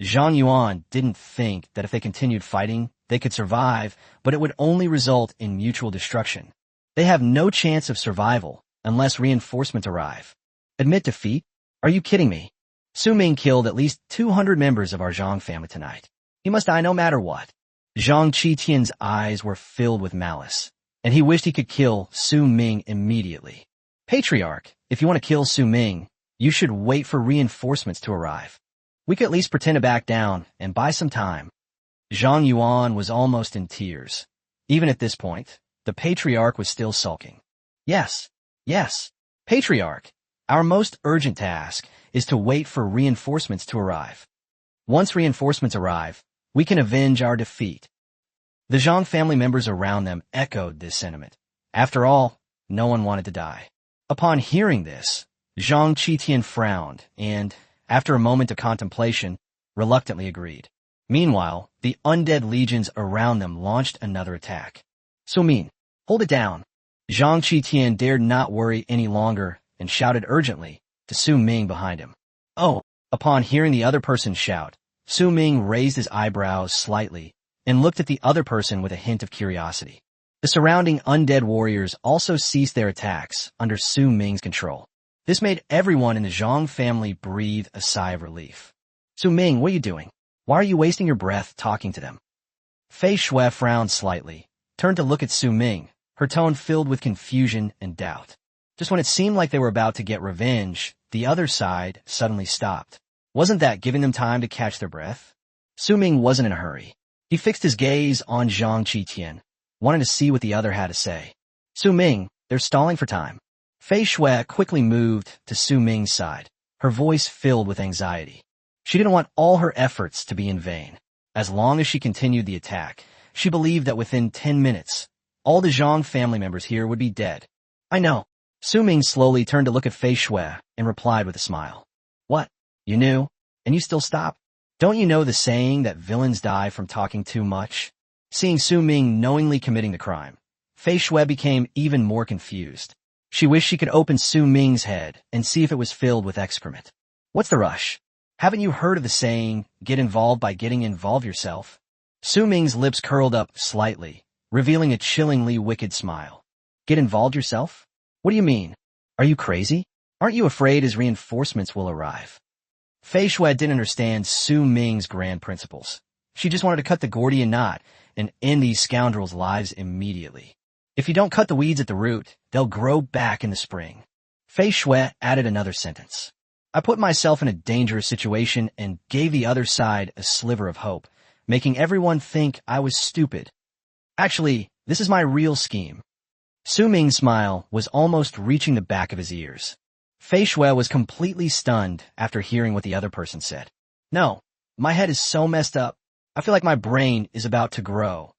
Zhang Yuan didn't think that if they continued fighting, they could survive, but it would only result in mutual destruction. They have no chance of survival unless reinforcements arrive. Admit defeat? Are you kidding me? Su Ming killed at least 200 members of our Zhang family tonight. He must die no matter what. Zhang Qitian's eyes were filled with malice, and he wished he could kill Su Ming immediately. Patriarch, if you want to kill Su Ming, you should wait for reinforcements to arrive. We could at least pretend to back down and buy some time. Zhang Yuan was almost in tears. Even at this point, the Patriarch was still sulking. Yes, Patriarch, our most urgent task is to wait for reinforcements to arrive. Once reinforcements arrive, we can avenge our defeat. The Zhang family members around them echoed this sentiment. After all, no one wanted to die. Upon hearing this, Zhang Qitian frowned and, after a moment of contemplation, reluctantly agreed. Meanwhile, the undead legions around them launched another attack. Su Ming, hold it down. Zhang Qitian dared not worry any longer and shouted urgently to Su Ming behind him. Oh! Upon hearing the other person shout, Su Ming raised his eyebrows slightly and looked at the other person with a hint of curiosity. The surrounding undead warriors also ceased their attacks under Su Ming's control. This made everyone in the Zhang family breathe a sigh of relief. Su Ming, what are you doing? Why are you wasting your breath talking to them? Fei Shui frowned slightly, turned to look at Su Ming, her tone filled with confusion and doubt. Just when it seemed like they were about to get revenge, the other side suddenly stopped. Wasn't that giving them time to catch their breath? Su Ming wasn't in a hurry. He fixed his gaze on Zhang Qitian, wanting to see what the other had to say. Su Ming, they're stalling for time. Fei Shui quickly moved to Su Ming's side, her voice filled with anxiety. She didn't want all her efforts to be in vain. As long as she continued the attack, she believed that within 10 minutes, all the Zhang family members here would be dead. I know. Su Ming slowly turned to look at Fei Shui and replied with a smile. What? You knew? And you still stop? Don't you know the saying that villains die from talking too much? Seeing Su Ming knowingly committing the crime, Fei Shui became even more confused. She wished she could open Su Ming's head and see if it was filled with excrement. What's the rush? Haven't you heard of the saying, get involved by getting involved yourself? Su Ming's lips curled up slightly, revealing a chillingly wicked smile. Get involved yourself? What do you mean? Are you crazy? Aren't you afraid his reinforcements will arrive? Fei Shui didn't understand Su Ming's grand principles. She just wanted to cut the Gordian knot and end these scoundrels' lives immediately. If you don't cut the weeds at the root, they'll grow back in the spring. Fei Shui added another sentence. I put myself in a dangerous situation and gave the other side a sliver of hope, making everyone think I was stupid. Actually, this is my real scheme. Su Ming's smile was almost reaching the back of his ears. Fei Shui was completely stunned after hearing what the other person said. No, my head is so messed up. I feel like my brain is about to grow.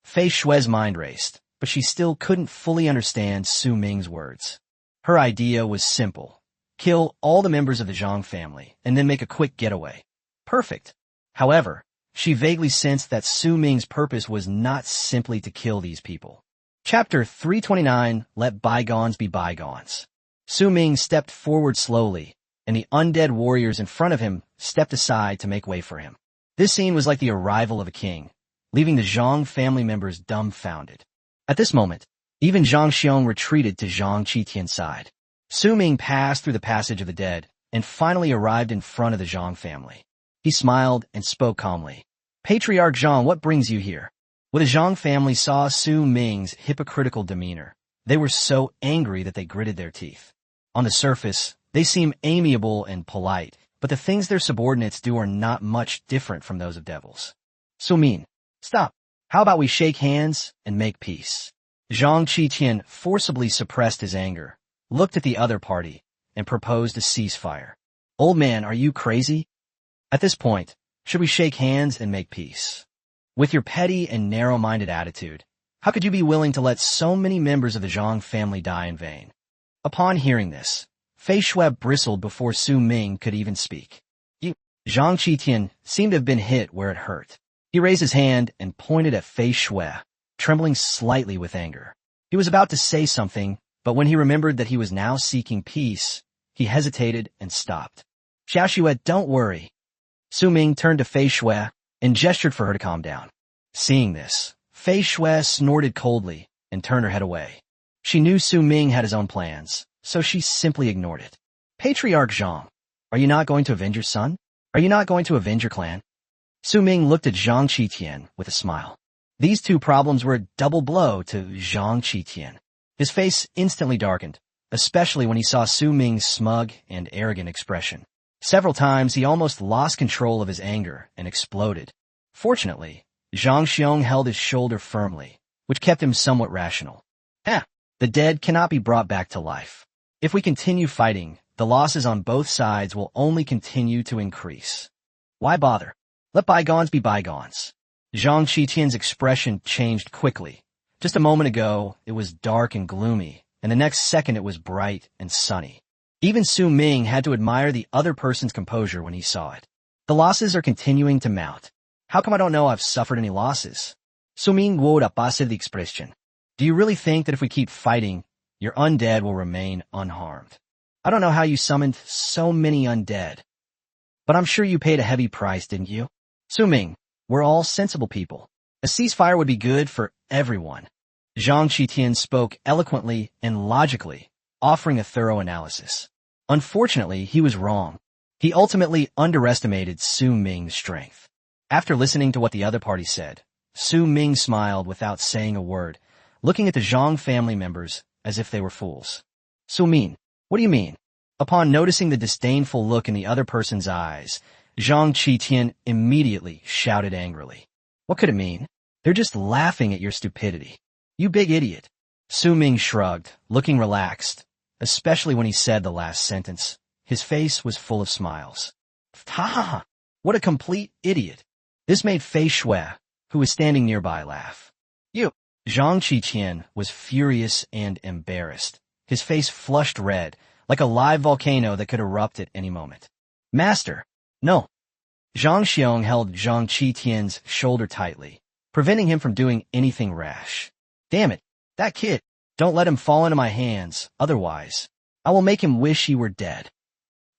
Fei Shui's mind raced, but she still couldn't fully understand Su Ming's words. Her idea was simple. Kill all the members of the Zhang family and then make a quick getaway. Perfect. However, she vaguely sensed that Su Ming's purpose was not simply to kill these people. Chapter 329, Let Bygones Be Bygones. Su Ming stepped forward slowly, and the undead warriors in front of him stepped aside to make way for him. This scene was like the arrival of a king, leaving the Zhang family members dumbfounded. At this moment, even Zhang Xiong retreated to Zhang Qitian's side. Su Ming passed through the passage of the dead and finally arrived in front of the Zhang family. He smiled and spoke calmly. Patriarch Zhang, what brings you here? When the Zhang family saw Su Ming's hypocritical demeanor, they were so angry that they gritted their teeth. On the surface, they seem amiable and polite, but the things their subordinates do are not much different from those of devils. Su Ming, stop. How about we shake hands and make peace? Zhang Qitian forcibly suppressed his anger, looked at the other party, and proposed a ceasefire. Old man, are you crazy? At this point, should we shake hands and make peace? With your petty and narrow-minded attitude, how could you be willing to let so many members of the Zhang family die in vain? Upon hearing this, Fei Shui bristled before Su Ming could even speak. Zhang Qitian seemed to have been hit where it hurt. He raised his hand and pointed at Fei Shui, trembling slightly with anger. He was about to say something, but when he remembered that he was now seeking peace, he hesitated and stopped. Xiaoxue, don't worry. Su Ming turned to Fei Shui and gestured for her to calm down. Seeing this, Fei Shui snorted coldly and turned her head away. She knew Su Ming had his own plans, so she simply ignored it. Patriarch Zhang, are you not going to avenge your son? Are you not going to avenge your clan? Su Ming looked at Zhang Qitian with a smile. These two problems were a double blow to Zhang Qitian. His face instantly darkened, especially when he saw Su Ming's smug and arrogant expression. Several times he almost lost control of his anger and exploded. Fortunately, Zhang Xiong held his shoulder firmly, which kept him somewhat rational. The dead cannot be brought back to life. If we continue fighting, the losses on both sides will only continue to increase. Why bother? Let bygones be bygones. Zhang Qitian's expression changed quickly. Just a moment ago, it was dark and gloomy, and the next second it was bright and sunny. Even Su Ming had to admire the other person's composure when he saw it. The losses are continuing to mount. How come I don't know I've suffered any losses? Su Ming would a base the expression. Do you really think that if we keep fighting, your undead will remain unharmed? I don't know how you summoned so many undead. But I'm sure you paid a heavy price, didn't you? Su Ming, we're all sensible people. A ceasefire would be good for everyone. Zhang Qitian spoke eloquently and logically, offering a thorough analysis. Unfortunately, he was wrong. He ultimately underestimated Su Ming's strength. After listening to what the other party said, Su Ming smiled without saying a word, looking at the Zhang family members as if they were fools. Su Ming, what do you mean? Upon noticing the disdainful look in the other person's eyes, Zhang Qitian immediately shouted angrily. What could it mean? They're just laughing at your stupidity. You big idiot. Su Ming shrugged, looking relaxed, especially when he said the last sentence. His face was full of smiles. Ha ha ha! What a complete idiot. This made Fei Shui, who was standing nearby, laugh. You! Zhang Qiqian was furious and embarrassed. His face flushed red, like a live volcano that could erupt at any moment. Master! No! Zhang Xiong held Zhang Qiqian's shoulder tightly, preventing him from doing anything rash. Damn it! That kid! Don't let him fall into my hands, otherwise I will make him wish he were dead.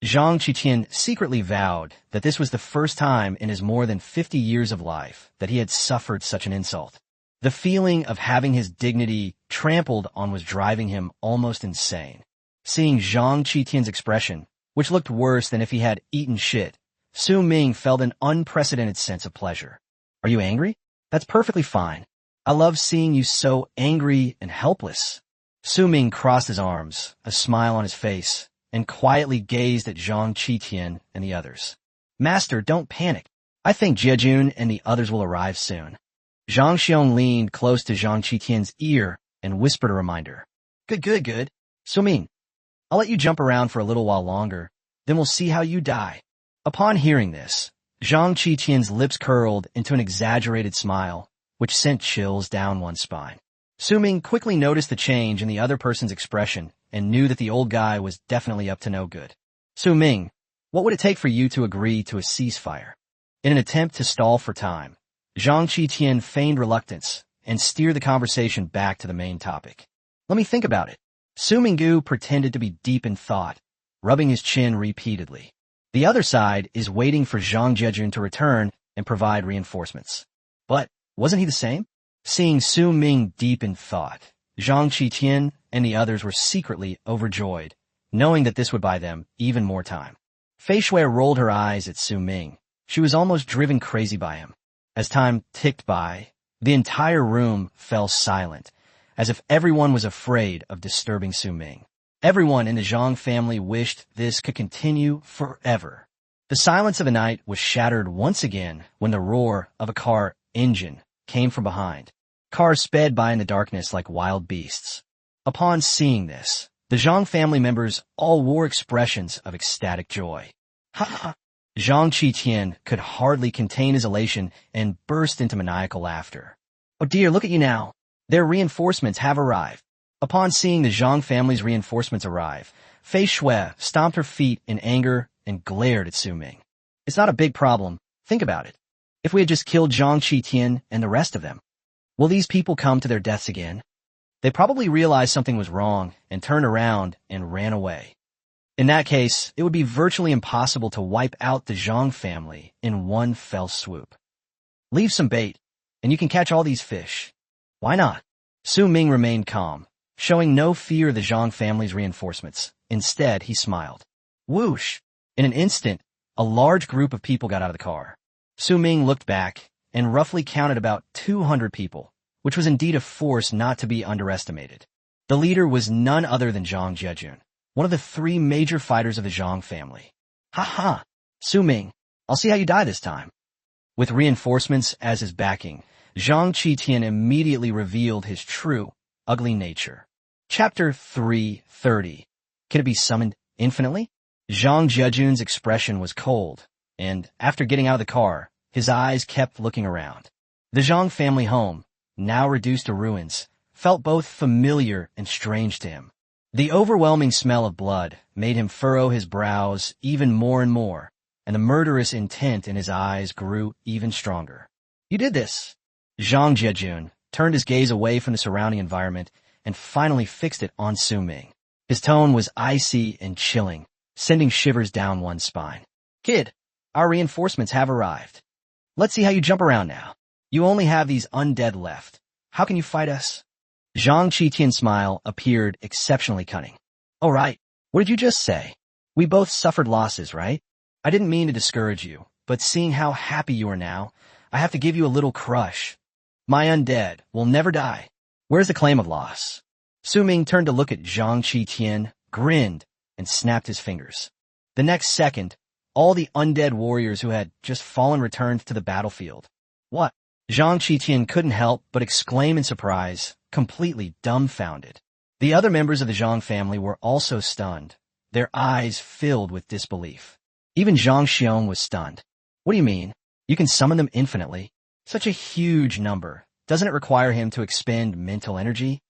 Zhang Qiqian secretly vowed that this was the first time in his more than 50 years of life that he had suffered such an insult. The feeling of having his dignity trampled on was driving him almost insane. Seeing Zhang Qiqian's expression, which looked worse than if he had eaten shit, Su Ming felt an unprecedented sense of pleasure. Are you angry? That's perfectly fine. I love seeing you so angry and helpless. Su Ming crossed his arms, a smile on his face, and quietly gazed at Zhang Qiqian and the others. Master, don't panic. I think Jiejun and the others will arrive soon. Zhang Xiong leaned close to Zhang Qiqian's ear and whispered a reminder. Good. Su Ming, I'll let you jump around for a little while longer, then we'll see how you die. Upon hearing this, Zhang Qiqian's lips curled into an exaggerated smile, which sent chills down one's spine. Su Ming quickly noticed the change in the other person's expression and knew that the old guy was definitely up to no good. Su Ming, what would it take for you to agree to a ceasefire? In an attempt to stall for time, Zhang Qiqian feigned reluctance and steered the conversation back to the main topic. Let me think about it. Su Minggu pretended to be deep in thought, rubbing his chin repeatedly. The other side is waiting for Zhang Jiejun to return and provide reinforcements. But wasn't he the same? Seeing Su Ming deep in thought, Zhang Qiqian and the others were secretly overjoyed, knowing that this would buy them even more time. Fei Shui rolled her eyes at Su Ming. She was almost driven crazy by him. As time ticked by, the entire room fell silent, as if everyone was afraid of disturbing Su Ming. Everyone in the Zhang family wished this could continue forever. The silence of the night was shattered once again when the roar of a car engine came from behind. Cars sped by in the darkness like wild beasts. Upon seeing this, the Zhang family members all wore expressions of ecstatic joy. Ha ha! Zhang Qiqian could hardly contain his elation and burst into maniacal laughter. Oh dear, look at you now. Their reinforcements have arrived. Upon seeing the Zhang family's reinforcements arrive, Fei Shui stomped her feet in anger and glared at Su Ming. It's not a big problem. Think about it. If we had just killed Zhang Qiqian and the rest of them, will these people come to their deaths again? They probably realized something was wrong and turned around and ran away. In that case, it would be virtually impossible to wipe out the Zhang family in one fell swoop. Leave some bait, and you can catch all these fish. Why not? Su Ming remained calm, showing no fear of the Zhang family's reinforcements. Instead, he smiled. Whoosh! In an instant, a large group of people got out of the car. Su Ming looked back and roughly counted about 200 people, which was indeed a force not to be underestimated. The leader was none other than Zhang Jiejun, one of the 3 major fighters of the Zhang family. Ha ha! Su Ming, I'll see how you die this time. With reinforcements as his backing, Zhang Qiqian immediately revealed his true, ugly nature. Chapter 330. Can it be summoned infinitely? Zhang Jiejun's expression was cold, and after getting out of the car, his eyes kept looking around. The Zhang family home, now reduced to ruins, felt both familiar and strange to him. The overwhelming smell of blood made him furrow his brows even more and more, and the murderous intent in his eyes grew even stronger. You did this! Zhang Jiejun turned his gaze away from the surrounding environment and finally fixed it on Su Ming. His tone was icy and chilling, sending shivers down one's spine. Kid, our reinforcements have arrived. Let's see how you jump around now. You only have these undead left. How can you fight us? Zhang Qiqian's smile appeared exceptionally cunning. Oh right, what did you just say? We both suffered losses, right? I didn't mean to discourage you, but seeing how happy you are now, I have to give you a little crush. My undead will never die. Where's the claim of loss? Su Ming turned to look at Zhang Qiqian, grinned, and snapped his fingers. The next second, all the undead warriors who had just fallen returned to the battlefield. What? Zhang Qiqian couldn't help but exclaim in surprise, completely dumbfounded. The other members of the Zhang family were also stunned, their eyes filled with disbelief. Even Zhang Xiong was stunned. What do you mean? You can summon them infinitely? Such a huge number. Doesn't it require him to expend mental energy?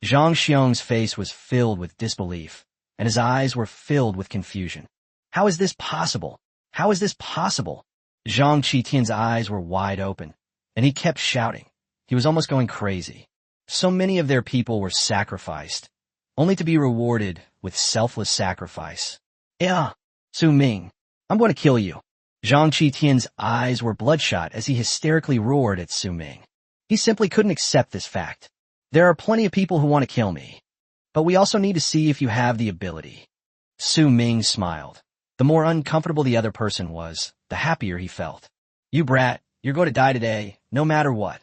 Zhang Xiong's face was filled with disbelief, and his eyes were filled with confusion. How is this possible? How is this possible? Zhang Qitian's eyes were wide open, and he kept shouting. He was almost going crazy. So many of their people were sacrificed, only to be rewarded with selfless sacrifice. Yeah, Su Ming, I'm going to kill you. Zhang Qitian's eyes were bloodshot as he hysterically roared at Su Ming. He simply couldn't accept this fact. There are plenty of people who want to kill me, but we also need to see if you have the ability. Su Ming smiled. The more uncomfortable the other person was, the happier he felt. You brat, you're going to die today, no matter what.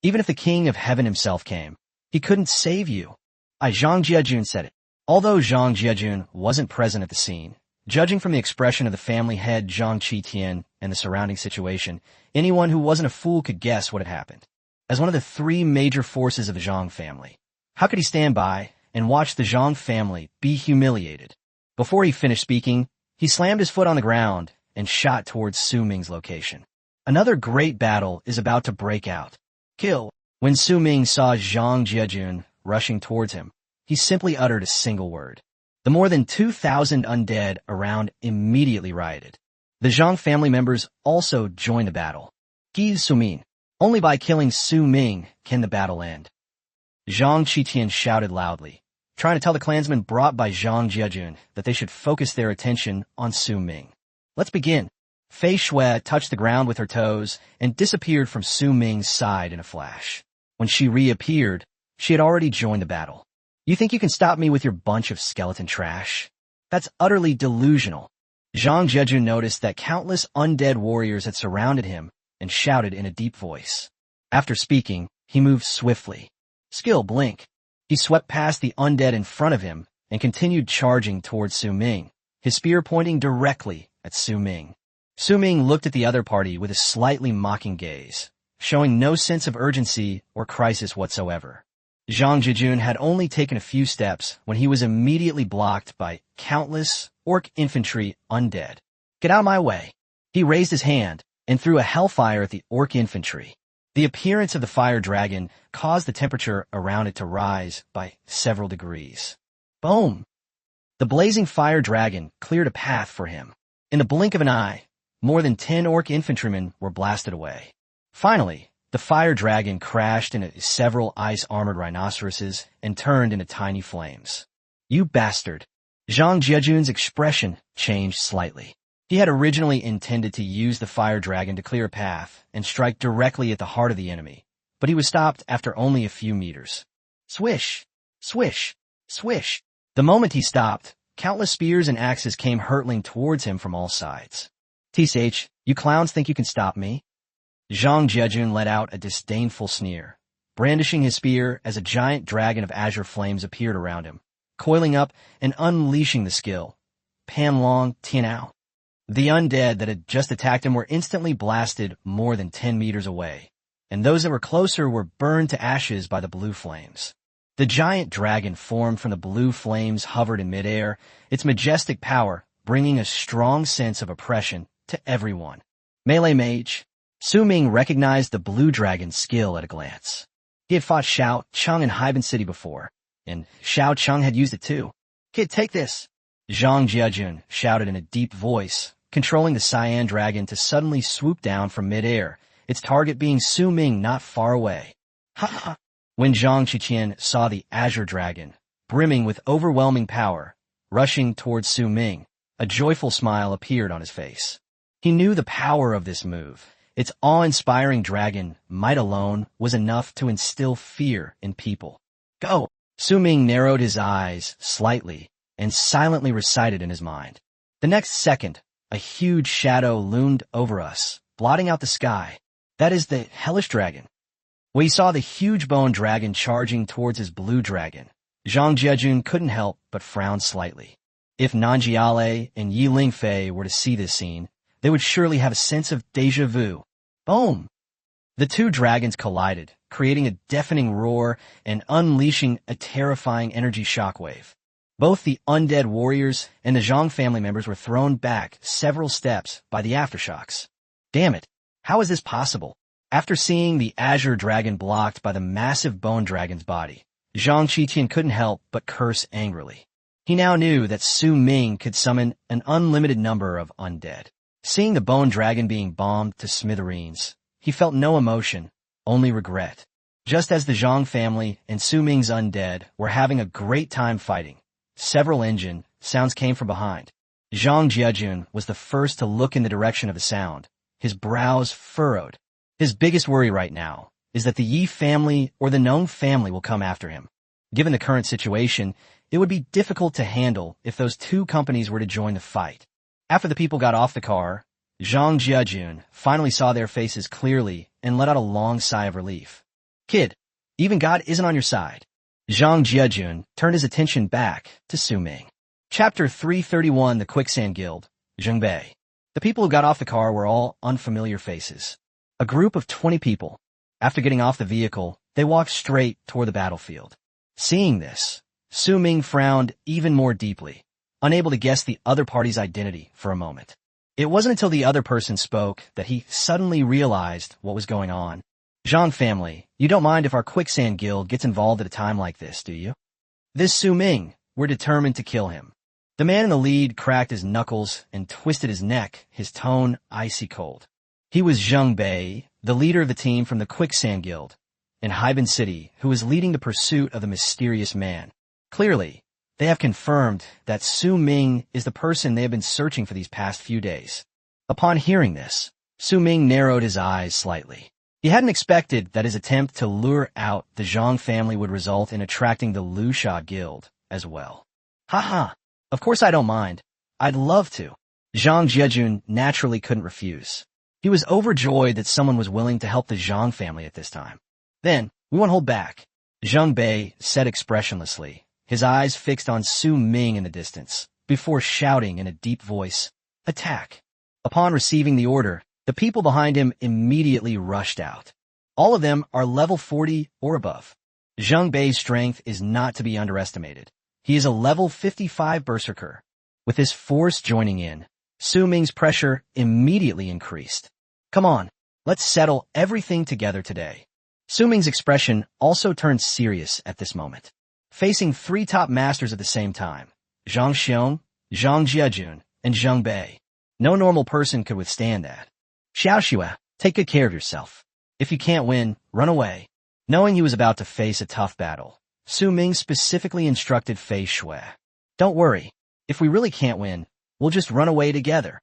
Even if the king of heaven himself came, he couldn't save you. Zhang Jiajun said it. Although Zhang Jiajun wasn't present at the scene, judging from the expression of the family head Zhang Qitian and the surrounding situation, anyone who wasn't a fool could guess what had happened. As one of the three major forces of the Zhang family, how could he stand by and watch the Zhang family be humiliated? Before he finished speaking, he slammed his foot on the ground and shot towards Su Ming's location. Another great battle is about to break out. Kill. When Su Ming saw Zhang Jiajun rushing towards him, he simply uttered a single word. The more than 2,000 undead around immediately rioted. The Zhang family members also joined the battle. Give Su Ming. Only by killing Su Ming can the battle end. Zhang Qitian shouted loudly, trying to tell the clansmen brought by Zhang Jiajun that they should focus their attention on Su Ming. Let's begin. Fei Shui touched the ground with her toes and disappeared from Su Ming's side in a flash. When she reappeared, she had already joined the battle. You think you can stop me with your bunch of skeleton trash? That's utterly delusional. Zhang Jiajun noticed that countless undead warriors had surrounded him and shouted in a deep voice. After speaking, he moved swiftly. Skill blink. He swept past the undead in front of him and continued charging towards Su Ming, his spear pointing directly at Su Ming. Su Ming looked at the other party with a slightly mocking gaze, showing no sense of urgency or crisis whatsoever. Zhang Jiajun had only taken a few steps when he was immediately blocked by countless orc infantry undead. Get out of my way. He raised his hand and threw a hellfire at the orc infantry. The appearance of the fire dragon caused the temperature around it to rise by several degrees. Boom! The blazing fire dragon cleared a path for him. In the blink of an eye, more than 10 orc infantrymen were blasted away. Finally, the fire dragon crashed into several ice-armored rhinoceroses and turned into tiny flames. You bastard! Zhang Jiajun's expression changed slightly. He had originally intended to use the fire dragon to clear a path and strike directly at the heart of the enemy, but he was stopped after only a few meters. Swish! Swish! Swish! The moment he stopped, countless spears and axes came hurtling towards him from all sides. TSH, you clowns think you can stop me? Zhang Jiajun let out a disdainful sneer, brandishing his spear as a giant dragon of azure flames appeared around him, coiling up and unleashing the skill. Panlong Tianao. The undead that had just attacked him were instantly blasted more than 10 meters away, and those that were closer were burned to ashes by the blue flames. The giant dragon formed from the blue flames hovered in midair, its majestic power bringing a strong sense of oppression to everyone. Melee Mage. Su Ming recognized the blue dragon's skill at a glance. He had fought Xiao Cheng in Haiban City before, and Xiao Cheng had used it too. Kid, take this! Zhang Jiajun shouted in a deep voice, controlling the cyan dragon to suddenly swoop down from midair, its target being Su Ming not far away. Ha ha! When Zhang Qiqian saw the azure dragon, brimming with overwhelming power, rushing towards Su Ming, a joyful smile appeared on his face. He knew the power of this move. Its awe-inspiring dragon might alone was enough to instill fear in people. Go! Su Ming narrowed his eyes slightly and silently recited in his mind. The next second, a huge shadow loomed over us, blotting out the sky. That is the hellish dragon. When he saw the huge bone dragon charging towards his blue dragon, Zhang Jiajun couldn't help but frown slightly. If Nanjiale and Yi Lingfei were to see this scene, they would surely have a sense of déjà vu. Boom! The two dragons collided, creating a deafening roar and unleashing a terrifying energy shockwave. Both the undead warriors and the Zhang family members were thrown back several steps by the aftershocks. Damn it! How is this possible? After seeing the azure dragon blocked by the massive bone dragon's body, Zhang Qiqian couldn't help but curse angrily. He now knew that Su Ming could summon an unlimited number of undead. Seeing the bone dragon being bombed to smithereens, he felt no emotion, only regret. Just as the Zhang family and Su Ming's undead were having a great time fighting, several engine sounds came from behind. Zhang Jiajun was the first to look in the direction of the sound, his brows furrowed. His biggest worry right now is that the Yi family or the Nong family will come after him. Given the current situation, it would be difficult to handle if those two companies were to join the fight. After the people got off the car, Zhang Jiajun finally saw their faces clearly and let out a long sigh of relief. Kid, even God isn't on your side. Zhang Jiajun turned his attention back to Su Ming. Chapter 331, The Quicksand Guild, Zhengbei. The people who got off the car were all unfamiliar faces. A group of 20 people. After getting off the vehicle, they walked straight toward the battlefield. Seeing this, Su Ming frowned even more deeply, unable to guess the other party's identity for a moment. It wasn't until the other person spoke that he suddenly realized what was going on. Zhang family, you don't mind if our Quicksand Guild gets involved at a time like this, do you? This Su Ming, we're determined to kill him. The man in the lead cracked his knuckles and twisted his neck, his tone icy cold. He was Zheng Bei, the leader of the team from the Quicksand Guild in Haiban City, who was leading the pursuit of the mysterious man. Clearly, they have confirmed that Su Ming is the person they have been searching for these past few days. Upon hearing this, Su Ming narrowed his eyes slightly. He hadn't expected that his attempt to lure out the Zhang family would result in attracting the Lu Sha Guild as well. Haha, of course I don't mind. I'd love to. Zhang Jiajun naturally couldn't refuse. He was overjoyed that someone was willing to help the Zhang family at this time. Then, we won't hold back. Zheng Bei said expressionlessly, his eyes fixed on Su Ming in the distance, before shouting in a deep voice, "Attack!" Upon receiving the order, the people behind him immediately rushed out. All of them are level 40 or above. Zheng Bei's strength is not to be underestimated. He is a level 55 berserker. With his force joining in, Su Ming's pressure immediately increased. Come on, let's settle everything together today. Su Ming's expression also turned serious at this moment. Facing three top masters at the same time, Zhang Xiong, Zhang Jiajun, and Zheng Bei. No normal person could withstand that. Xiao Xue, take good care of yourself. If you can't win, run away. Knowing he was about to face a tough battle, Su Ming specifically instructed Fei Xue. Don't worry, if we really can't win, we'll just run away together.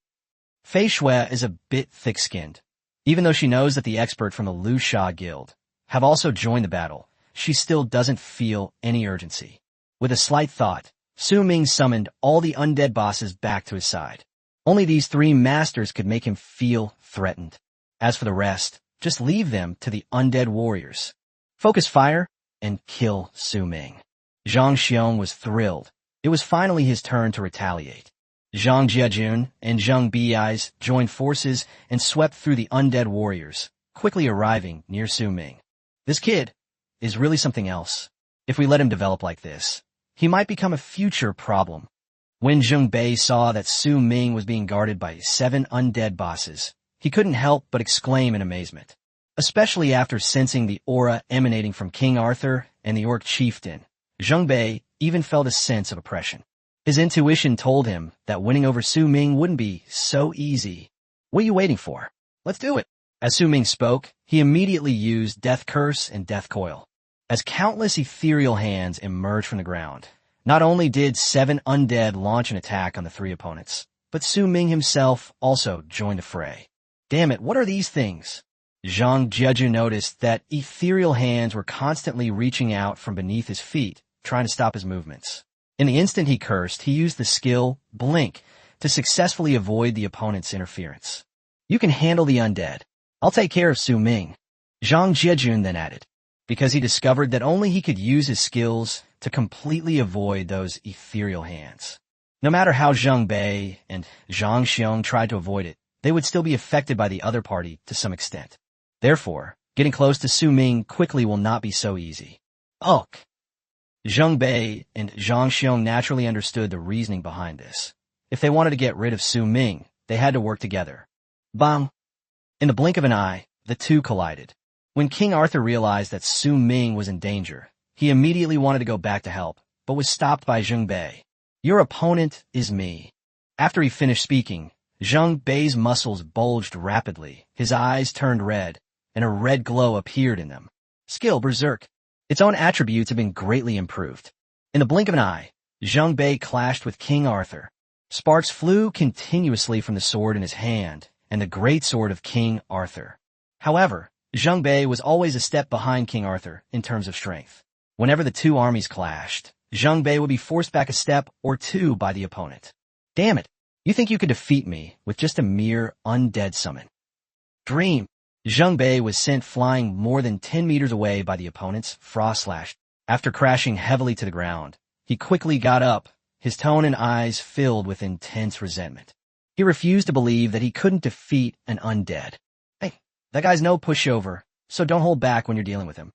Fei Xue is a bit thick-skinned. Even though she knows that the expert from the Lu Sha Guild have also joined the battle, she still doesn't feel any urgency. With a slight thought, Su Ming summoned all the undead bosses back to his side. Only these three masters could make him feel threatened. As for the rest, just leave them to the undead warriors. Focus fire and kill Su Ming. Zhang Xiong was thrilled. It was finally his turn to retaliate. Zhang Jiajun and Zheng Bei's joined forces and swept through the undead warriors, quickly arriving near Su Ming. This kid is really something else. If we let him develop like this, he might become a future problem. When Zheng Bei saw that Su Ming was being guarded by 7 undead bosses, he couldn't help but exclaim in amazement, especially after sensing the aura emanating from King Arthur and the orc chieftain. Zheng Bei even felt a sense of oppression. His intuition told him that winning over Su Ming wouldn't be so easy. What are you waiting for? Let's do it. As Su Ming spoke, he immediately used Death Curse and Death Coil. As countless ethereal hands emerged from the ground, not only did 7 undead launch an attack on the 3 opponents, but Su Ming himself also joined the fray. Damn it, what are these things? Zhang Jiajun noticed that ethereal hands were constantly reaching out from beneath his feet, trying to stop his movements. In the instant he cursed, he used the skill, Blink, to successfully avoid the opponent's interference. You can handle the undead. I'll take care of Su Ming. Zhang Jiajun then added, because he discovered that only he could use his skills to completely avoid those ethereal hands. No matter how Zheng Bei and Zhang Xiong tried to avoid it, they would still be affected by the other party to some extent. Therefore, getting close to Su Ming quickly will not be so easy. Ugh. Zheng Bei and Zhang Xiong naturally understood the reasoning behind this. If they wanted to get rid of Su Ming, they had to work together. Bang! In the blink of an eye, the two collided. When King Arthur realized that Su Ming was in danger, he immediately wanted to go back to help, but was stopped by Zheng Bei. "Your opponent is me." After he finished speaking, Zheng Bei's muscles bulged rapidly, his eyes turned red, and a red glow appeared in them. Skill Berserk. Its own attributes have been greatly improved. In the blink of an eye, Zheng Bei clashed with King Arthur. Sparks flew continuously from the sword in his hand and the great sword of King Arthur. However, Zheng Bei was always a step behind King Arthur in terms of strength. Whenever the two armies clashed, Zheng Bei would be forced back a step or two by the opponent. "Damn it, you think you could defeat me with just a mere undead summon?" Dream. Zheng Bei was sent flying more than 10 meters away by the opponent's frost slash. After crashing heavily to the ground, he quickly got up, his tone and eyes filled with intense resentment. He refused to believe that he couldn't defeat an undead. "Hey, that guy's no pushover, so don't hold back when you're dealing with him."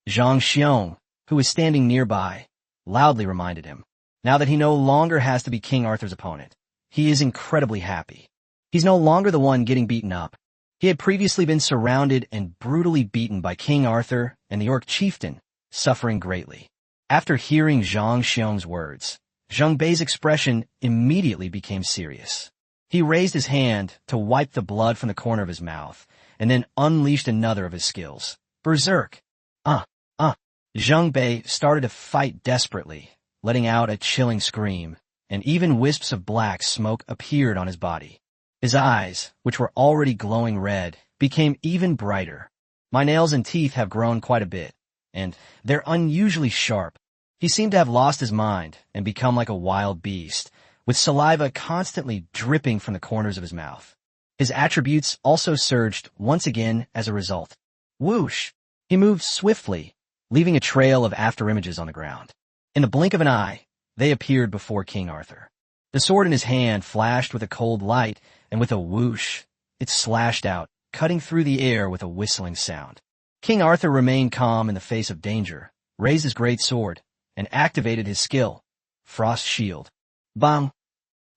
Zhang Xiong, who was standing nearby, loudly reminded him. Now that he no longer has to be King Arthur's opponent, he is incredibly happy. He's no longer the one getting beaten up. He had previously been surrounded and brutally beaten by King Arthur and the Orc chieftain, suffering greatly. After hearing Zhang Xiong's words, Zheng Bei's expression immediately became serious. He raised his hand to wipe the blood from the corner of his mouth, and then unleashed another of his skills. Berserk. Zheng Bei started to fight desperately, letting out a chilling scream, and even wisps of black smoke appeared on his body. His eyes, which were already glowing red, became even brighter. "My nails and teeth have grown quite a bit, and they're unusually sharp." He seemed to have lost his mind and become like a wild beast, with saliva constantly dripping from the corners of his mouth. His attributes also surged once again as a result. Whoosh! He moved swiftly, leaving a trail of afterimages on the ground. In the blink of an eye, they appeared before King Arthur. The sword in his hand flashed with a cold light, and with a whoosh, it slashed out, cutting through the air with a whistling sound. King Arthur remained calm in the face of danger, raised his great sword, and activated his skill, Frost Shield. Bang!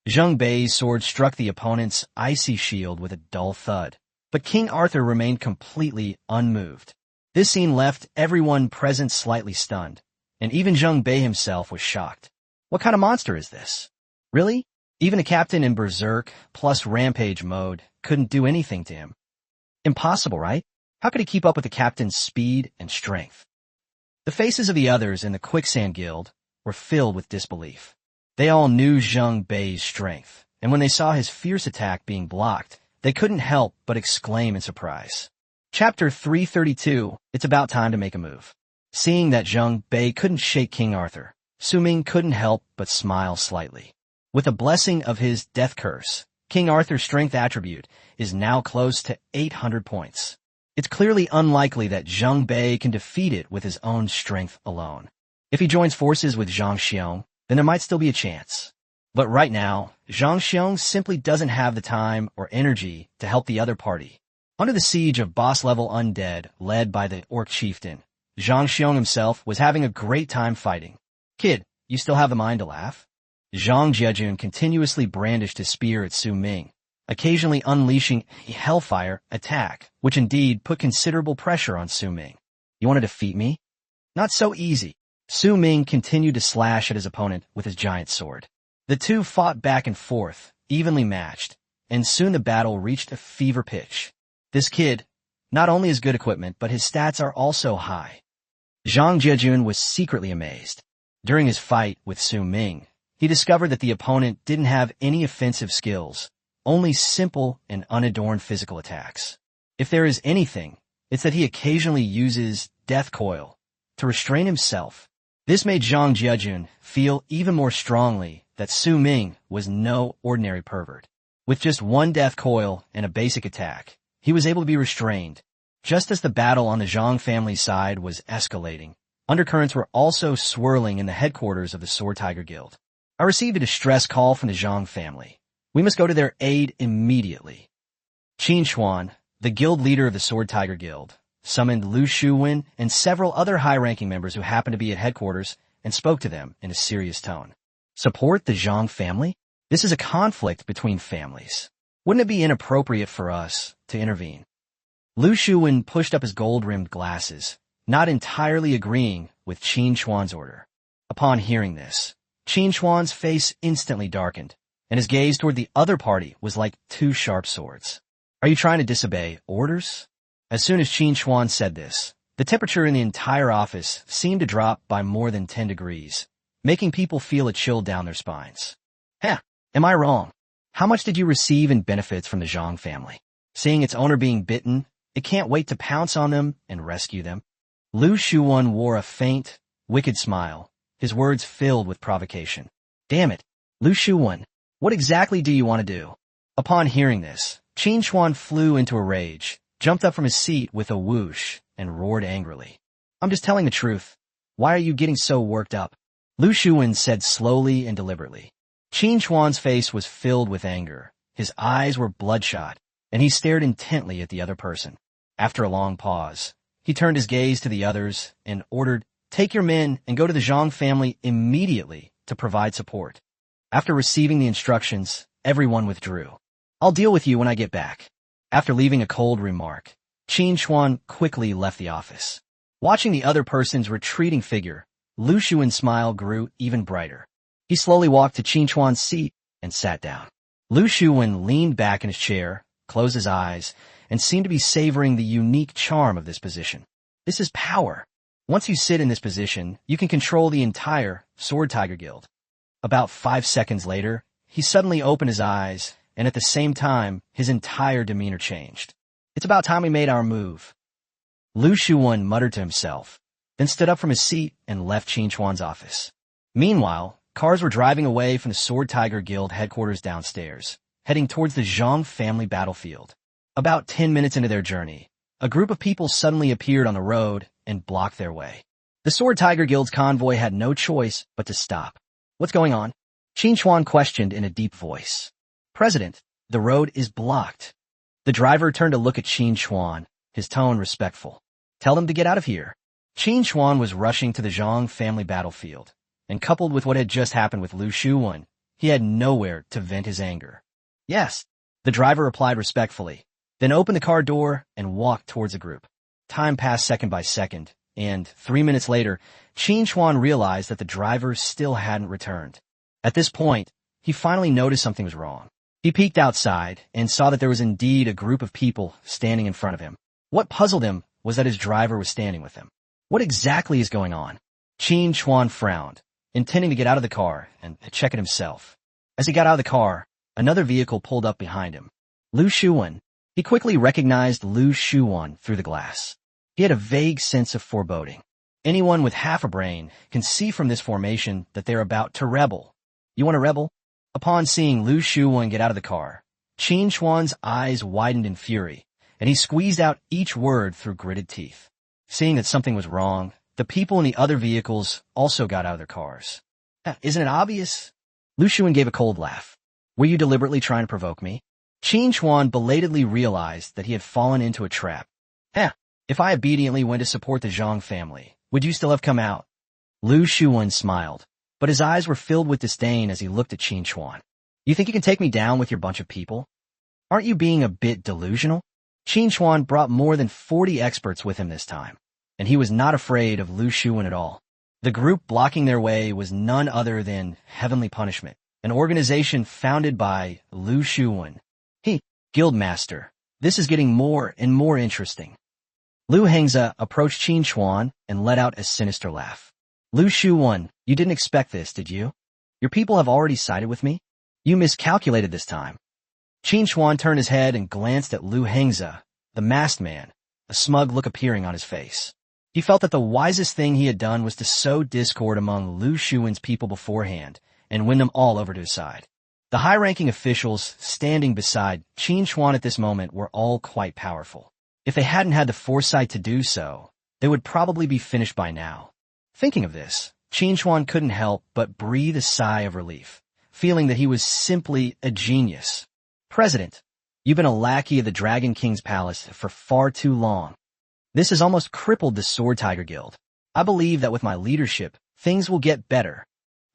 Zheng Bei's sword struck the opponent's icy shield with a dull thud, but King Arthur remained completely unmoved. This scene left everyone present slightly stunned, and even Zheng Bei himself was shocked. What kind of monster is this? Really? Even a captain in Berserk plus Rampage mode couldn't do anything to him. Impossible, right? How could he keep up with the captain's speed and strength? The faces of the others in the Quicksand Guild were filled with disbelief. They all knew Zheng Bei's strength, and when they saw his fierce attack being blocked, they couldn't help but exclaim in surprise. Chapter 332, It's About Time to Make a Move. Seeing that Zheng Bei couldn't shake King Arthur, Su Ming couldn't help but smile slightly. With a blessing of his death curse, King Arthur's strength attribute is now close to 800 points. It's clearly unlikely that Zheng Bei can defeat it with his own strength alone. If he joins forces with Zhang Xiong, then there might still be a chance. But right now, Zhang Xiong simply doesn't have the time or energy to help the other party. Under the siege of boss-level Undead led by the Orc chieftain, Zhang Xiong himself was having a great time fighting. "Kid, you still have the mind to laugh?" Zhang Jiejun continuously brandished his spear at Su Ming, occasionally unleashing a hellfire attack, which indeed put considerable pressure on Su Ming. "You want to defeat me? Not so easy." Su Ming continued to slash at his opponent with his giant sword. The two fought back and forth, evenly matched, and soon the battle reached a fever pitch. This kid not only has good equipment, but his stats are also high. Zhang Jiejun was secretly amazed. During his fight with Su Ming, he discovered that the opponent didn't have any offensive skills, only simple and unadorned physical attacks. If there is anything, it's that he occasionally uses Death Coil to restrain himself. This made Zhang Jiejun feel even more strongly that Su Ming was no ordinary pervert. With just one Death Coil and a basic attack, he was able to be restrained. Just as the battle on the Zhang family side was escalating, undercurrents were also swirling in the headquarters of the Sword Tiger Guild. I received a distress call from the Zhang family. We must go to their aid immediately. Qin Xuan, the guild leader of the Sword Tiger Guild, summoned Lu Shuwen and several other high-ranking members who happened to be at headquarters and spoke to them in a serious tone. Support the Zhang family? This is a conflict between families. Wouldn't it be inappropriate for us to intervene? Lu Shuwen pushed up his gold-rimmed glasses, not entirely agreeing with Qin Chuan's order. Upon hearing this, Qin Chuan's face instantly darkened, and his gaze toward the other party was like two sharp swords. Are you trying to disobey orders? As soon as Qin Chuan said this, the temperature in the entire office seemed to drop by more than 10 degrees, making people feel a chill down their spines. Am I wrong? How much did you receive in benefits from the Zhang family? Seeing its owner being bitten, it can't wait to pounce on them and rescue them. Lu Shuwen wore a faint, wicked smile, his words filled with provocation. Damn it, Lu Shuwen, what exactly do you want to do? Upon hearing this, Qin Chuan flew into a rage, jumped up from his seat with a whoosh, and roared angrily. I'm just telling the truth. Why are you getting so worked up? Lu Shuwen said slowly and deliberately. Qin Chuan's face was filled with anger. His eyes were bloodshot, and he stared intently at the other person. After a long pause, he turned his gaze to the others and ordered, "Take your men and go to the Zhang family immediately to provide support." After receiving the instructions, everyone withdrew. I'll deal with you when I get back. After leaving a cold remark, Qin Chuan quickly left the office. Watching the other person's retreating figure, Lu Shuwen's smile grew even brighter. He slowly walked to Qin Chuan's seat and sat down. Lu Shuwen leaned back in his chair, closed his eyes, and seemed to be savoring the unique charm of this position. This is power. Once you sit in this position, you can control the entire Sword Tiger Guild. About 5 seconds later, he suddenly opened his eyes, and at the same time, his entire demeanor changed. It's about time we made our move. Lu Shuwen muttered to himself, then stood up from his seat and left Qin Chuan's office. Meanwhile, cars were driving away from the Sword Tiger Guild headquarters downstairs, heading towards the Zhang family battlefield. About 10 minutes into their journey, a group of people suddenly appeared on the road and blocked their way. The Sword Tiger Guild's convoy had no choice but to stop. What's going on? Qin Chuan questioned in a deep voice. President, the road is blocked. The driver turned to look at Qin Chuan, his tone respectful. Tell them to get out of here. Qin Chuan was rushing to the Zhang family battlefield, and coupled with what had just happened with Lu Shuwen, he had nowhere to vent his anger. Yes, the driver replied respectfully, then opened the car door and walked towards the group. Time passed second by second, and 3 minutes later, Qin Chuan realized that the driver still hadn't returned. At this point, he finally noticed something was wrong. He peeked outside and saw that there was indeed a group of people standing in front of him. What puzzled him was that his driver was standing with him. What exactly is going on? Qin Chuan frowned, intending to get out of the car and check it himself. As he got out of the car, another vehicle pulled up behind him. Lu Shuwen. He quickly recognized Lu Shuwen through the glass. He had a vague sense of foreboding. Anyone with half a brain can see from this formation that they're about to rebel. You want to rebel? Upon seeing Lu Shuwen get out of the car, Qin Chuan's eyes widened in fury, and he squeezed out each word through gritted teeth. Seeing that something was wrong, the people in the other vehicles also got out of their cars. Isn't it obvious? Lu Shuwen gave a cold laugh. Were you deliberately trying to provoke me? Qin Chuan belatedly realized that he had fallen into a trap. If I obediently went to support the Zhang family, would you still have come out? Lu Shuwen smiled, but his eyes were filled with disdain as he looked at Qin Chuan. You think you can take me down with your bunch of people? Aren't you being a bit delusional? Qin Chuan brought more than 40 experts with him this time, and he was not afraid of Lu Shuwen at all. The group blocking their way was none other than Heavenly Punishment, an organization founded by Lu Shuwen. Guildmaster, this is getting more and more interesting. Lu Hengze approached Qin Chuan and let out a sinister laugh. Lu Shuwen, you didn't expect this, did you? Your people have already sided with me? You miscalculated this time. Qin Chuan turned his head and glanced at Lu Hengze, the masked man, a smug look appearing on his face. He felt that the wisest thing he had done was to sow discord among Lu Shuwen's people beforehand and win them all over to his side. The high-ranking officials standing beside Qin Chuan at this moment were all quite powerful. If they hadn't had the foresight to do so, they would probably be finished by now. Thinking of this, Qin Chuan couldn't help but breathe a sigh of relief, feeling that he was simply a genius. President, you've been a lackey of the Dragon King's palace for far too long. This has almost crippled the Sword Tiger Guild. I believe that with my leadership, things will get better.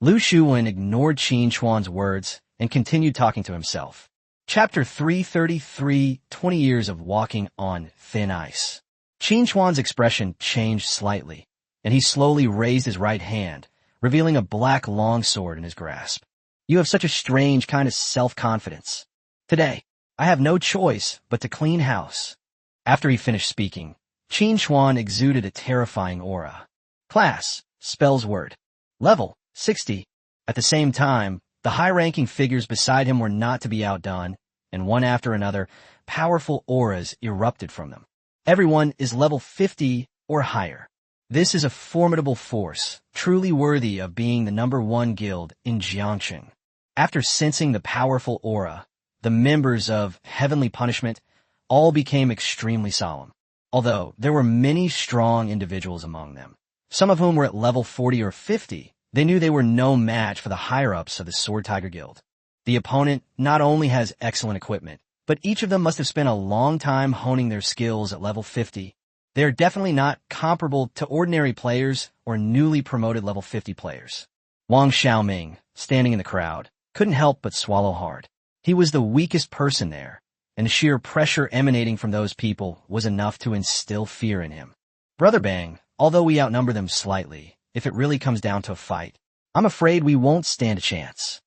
Lu Shuwen ignored Qin Chuan's words and continued talking to himself. Chapter 333, 20 Years of Walking on Thin Ice. Qin Chuan's expression changed slightly, and he slowly raised his right hand, revealing a black longsword in his grasp. You have such a strange kind of self-confidence. Today, I have no choice but to clean house. After he finished speaking, Qin Chuan exuded a terrifying aura. Class, spells word. Level, 60. At the same time, the high-ranking figures beside him were not to be outdone, and one after another, powerful auras erupted from them. Everyone is level 50 or higher. This is a formidable force, truly worthy of being the #1 guild in Jiangxing. After sensing the powerful aura, the members of Heavenly Punishment all became extremely solemn, although there were many strong individuals among them. Some of whom were at level 40 or 50. They knew they were no match for the higher-ups of the Sword Tiger Guild. The opponent not only has excellent equipment, but each of them must have spent a long time honing their skills at level 50. They are definitely not comparable to ordinary players or newly promoted level 50 players. Wang Xiaoming, standing in the crowd, couldn't help but swallow hard. He was the weakest person there, and the sheer pressure emanating from those people was enough to instill fear in him. Brother Bang, although we outnumber them slightly, if it really comes down to a fight, I'm afraid we won't stand a chance.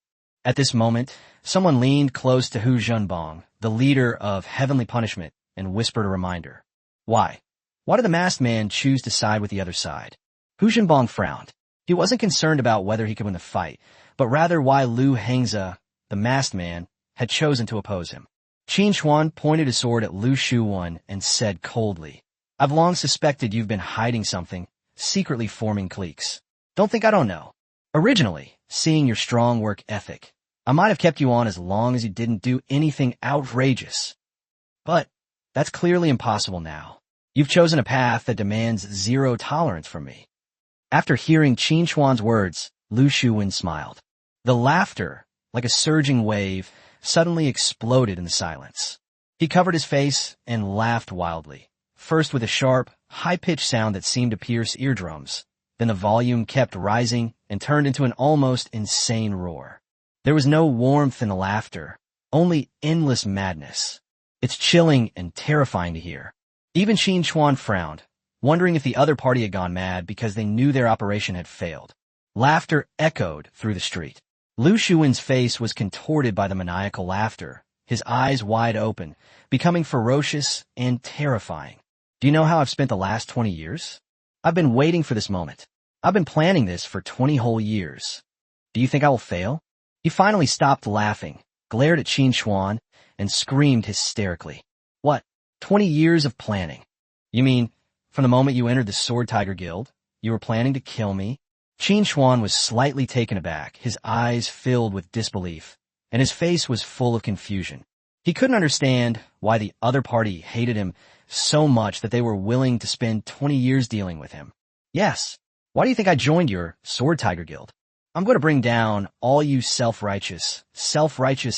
At this moment, someone leaned close to Hu Zhenbong, the leader of Heavenly Punishment, and whispered a reminder. Why? Why did the masked man choose to side with the other side? Hu Zhenbong frowned. He wasn't concerned about whether he could win the fight, but rather why Lu Hengze, the masked man, had chosen to oppose him. Qin Chuan pointed his sword at Lu Shuwen and said coldly, I've long suspected you've been hiding something, secretly forming cliques. Don't think I don't know. Originally, seeing your strong work ethic, I might have kept you on as long as you didn't do anything outrageous. But that's clearly impossible now. You've chosen a path that demands zero tolerance from me. After hearing Qin Chuan's words, Lu Shuwen smiled. The laughter, like a surging wave, suddenly exploded in the silence. He covered his face and laughed wildly, first with a sharp, high-pitched sound that seemed to pierce eardrums. Then the volume kept rising and turned into an almost insane roar. There was no warmth in the laughter, only endless madness. It's chilling and terrifying to hear. Even Qin Chuan frowned, wondering if the other party had gone mad because they knew their operation had failed. Laughter echoed through the street. Lu Shuwen's face was contorted by the maniacal laughter, his eyes wide open, becoming ferocious and terrifying. Do you know how I've spent the last 20 years? I've been waiting for this moment. I've been planning this for 20 whole years. Do you think I will fail? He finally stopped laughing, glared at Qin Chuan, and screamed hysterically. What? 20 years of planning? You mean, from the moment you entered the Sword Tiger Guild, you were planning to kill me? Qin Chuan was slightly taken aback, his eyes filled with disbelief, and his face was full of confusion. He couldn't understand why the other party hated him so much that they were willing to spend 20 years dealing with him. Yes. Why do you think I joined your Sword Tiger Guild? I'm going to bring down all you self-righteous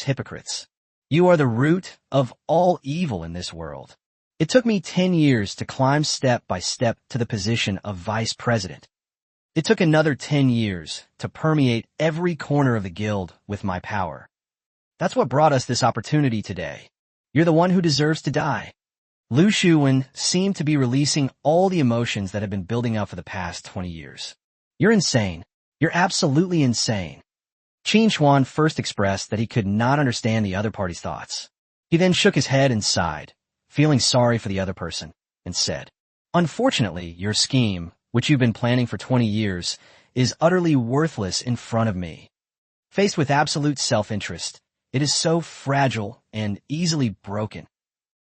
hypocrites. You are the root of all evil in this world. It took me 10 years to climb step by step to the position of vice president. It took another 10 years to permeate every corner of the guild with my power. That's what brought us this opportunity today. You're the one who deserves to die. Lu Shuwen seemed to be releasing all the emotions that had been building up for the past 20 years. You're insane. You're absolutely insane. Qin Chuan first expressed that he could not understand the other party's thoughts. He then shook his head and sighed, feeling sorry for the other person, and said, Unfortunately, your scheme, which you've been planning for 20 years, is utterly worthless in front of me. Faced with absolute self-interest, it is so fragile and easily broken.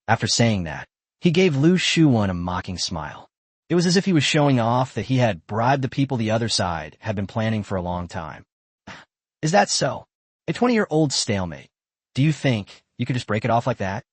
After saying that, he gave Lu Shuwen a mocking smile. It was as if he was showing off that he had bribed the people the other side had been planning for a long time. Is that so? A 20-year-old stalemate. Do you think you could just break it off like that?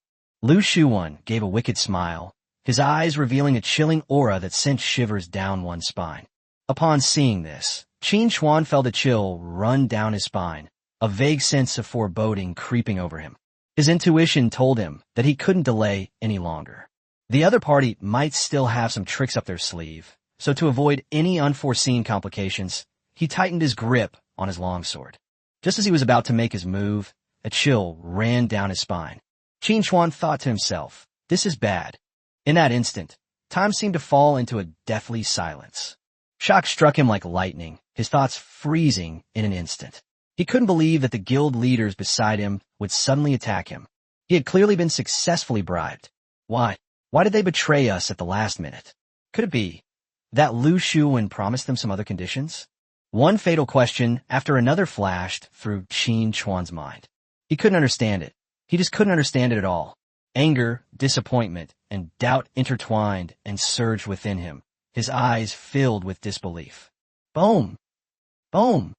Lu Shuwen gave a wicked smile, his eyes revealing a chilling aura that sent shivers down one's spine. Upon seeing this, Qin Chuan felt a chill run down his spine, a vague sense of foreboding creeping over him. His intuition told him that he couldn't delay any longer. The other party might still have some tricks up their sleeve, so to avoid any unforeseen complications, he tightened his grip on his longsword. Just as he was about to make his move, A chill ran down his spine. Qin Chuan thought to himself, this is bad. In that instant, time seemed to fall into a deathly silence. Shock struck him like lightning, his thoughts freezing in an instant. He couldn't believe that the guild leaders beside him would suddenly attack him. He had clearly been successfully bribed. Why? Why did they betray us at the last minute? Could it be that Lu Shuwen promised them some other conditions? One fatal question after another flashed through Qin Chuan's mind. He couldn't understand it. He just couldn't understand it at all. Anger, disappointment, and doubt intertwined and surged within him, his eyes filled with disbelief. Boom! Boom!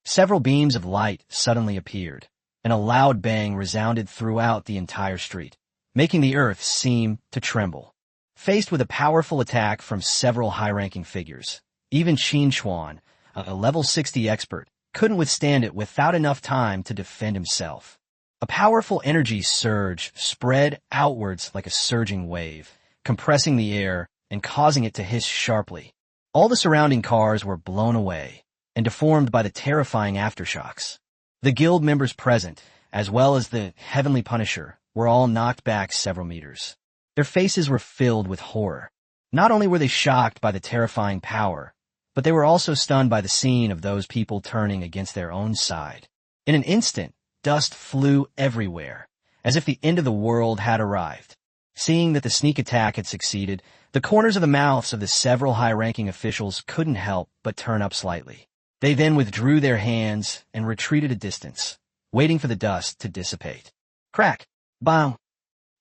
Several beams of light suddenly appeared, and a loud bang resounded throughout the entire street, making the earth seem to tremble. Faced with a powerful attack from several high-ranking figures, even Qin Chuan, a level 60 expert, couldn't withstand it without enough time to defend himself. A powerful energy surge spread outwards like a surging wave, compressing the air and causing it to hiss sharply. All the surrounding cars were blown away and deformed by the terrifying aftershocks. The guild members present, as well as the Heavenly Punisher, were all knocked back several meters. Their faces were filled with horror. Not only were they shocked by the terrifying power, but they were also stunned by the scene of those people turning against their own side. In an instant, dust flew everywhere, as if the end of the world had arrived. Seeing that the sneak attack had succeeded, the corners of the mouths of the several high-ranking officials couldn't help but turn up slightly. They then withdrew their hands and retreated a distance, waiting for the dust to dissipate. Crack! Bang!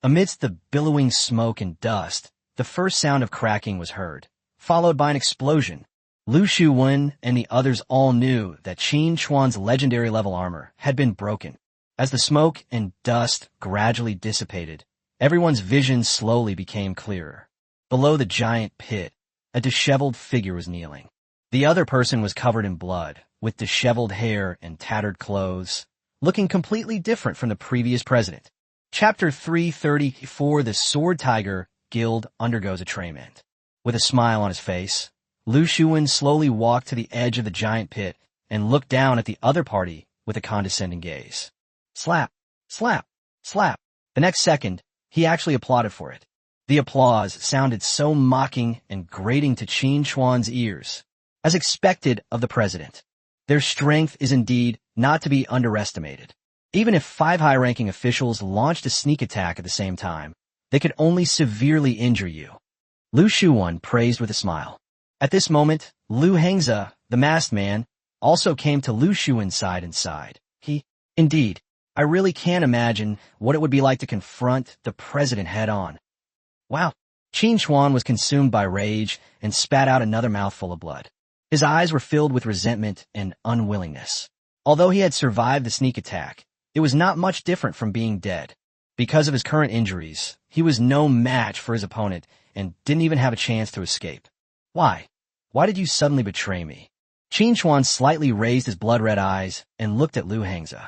Amidst the billowing smoke and dust, the first sound of cracking was heard, followed by an explosion. Lu Shuwen and the others all knew that Qin Chuan's legendary level armor had been broken. As the smoke and dust gradually dissipated, everyone's vision slowly became clearer. Below the giant pit, a disheveled figure was kneeling. The other person was covered in blood, with disheveled hair and tattered clothes, looking completely different from the previous president. Chapter 334: The Sword Tiger Guild Undergoes a Traitement. With a smile on his face, Lu Shuwen slowly walked to the edge of the giant pit and looked down at the other party with a condescending gaze. Slap, slap, slap. The next second, he actually applauded for it. The applause sounded so mocking and grating to Qin Chuan's ears, as expected of the president. Their strength is indeed not to be underestimated. Even if 5 high-ranking officials launched a sneak attack at the same time, they could only severely injure you. Lu Shuwen praised with a smile. At this moment, Lu Hengze, the masked man, also came to Lu Shuwen's side and sighed. Indeed, I really can't imagine what it would be like to confront the president head-on. Wow. Qin Chuan was consumed by rage and spat out another mouthful of blood. His eyes were filled with resentment and unwillingness. Although he had survived the sneak attack, it was not much different from being dead. Because of his current injuries, he was no match for his opponent and didn't even have a chance to escape. Why? Why did you suddenly betray me? Qin Chuan slightly raised his blood-red eyes and looked at Lu Hengze.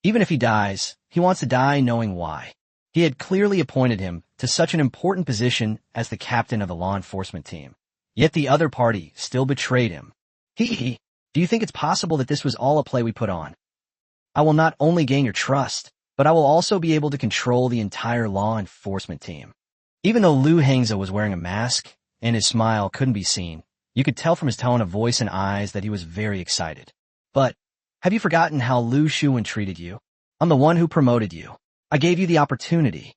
Even if he dies, he wants to die knowing why. He had clearly appointed him to such an important position as the captain of the law enforcement team. Yet the other party still betrayed him. Do you think it's possible that this was all a play we put on? I will not only gain your trust, but I will also be able to control the entire law enforcement team. Even though Lu Hengze was wearing a mask and his smile couldn't be seen, you could tell from his tone of voice and eyes that he was very excited. But have you forgotten how Lu Shuwen treated you? I'm the one who promoted you. I gave you the opportunity.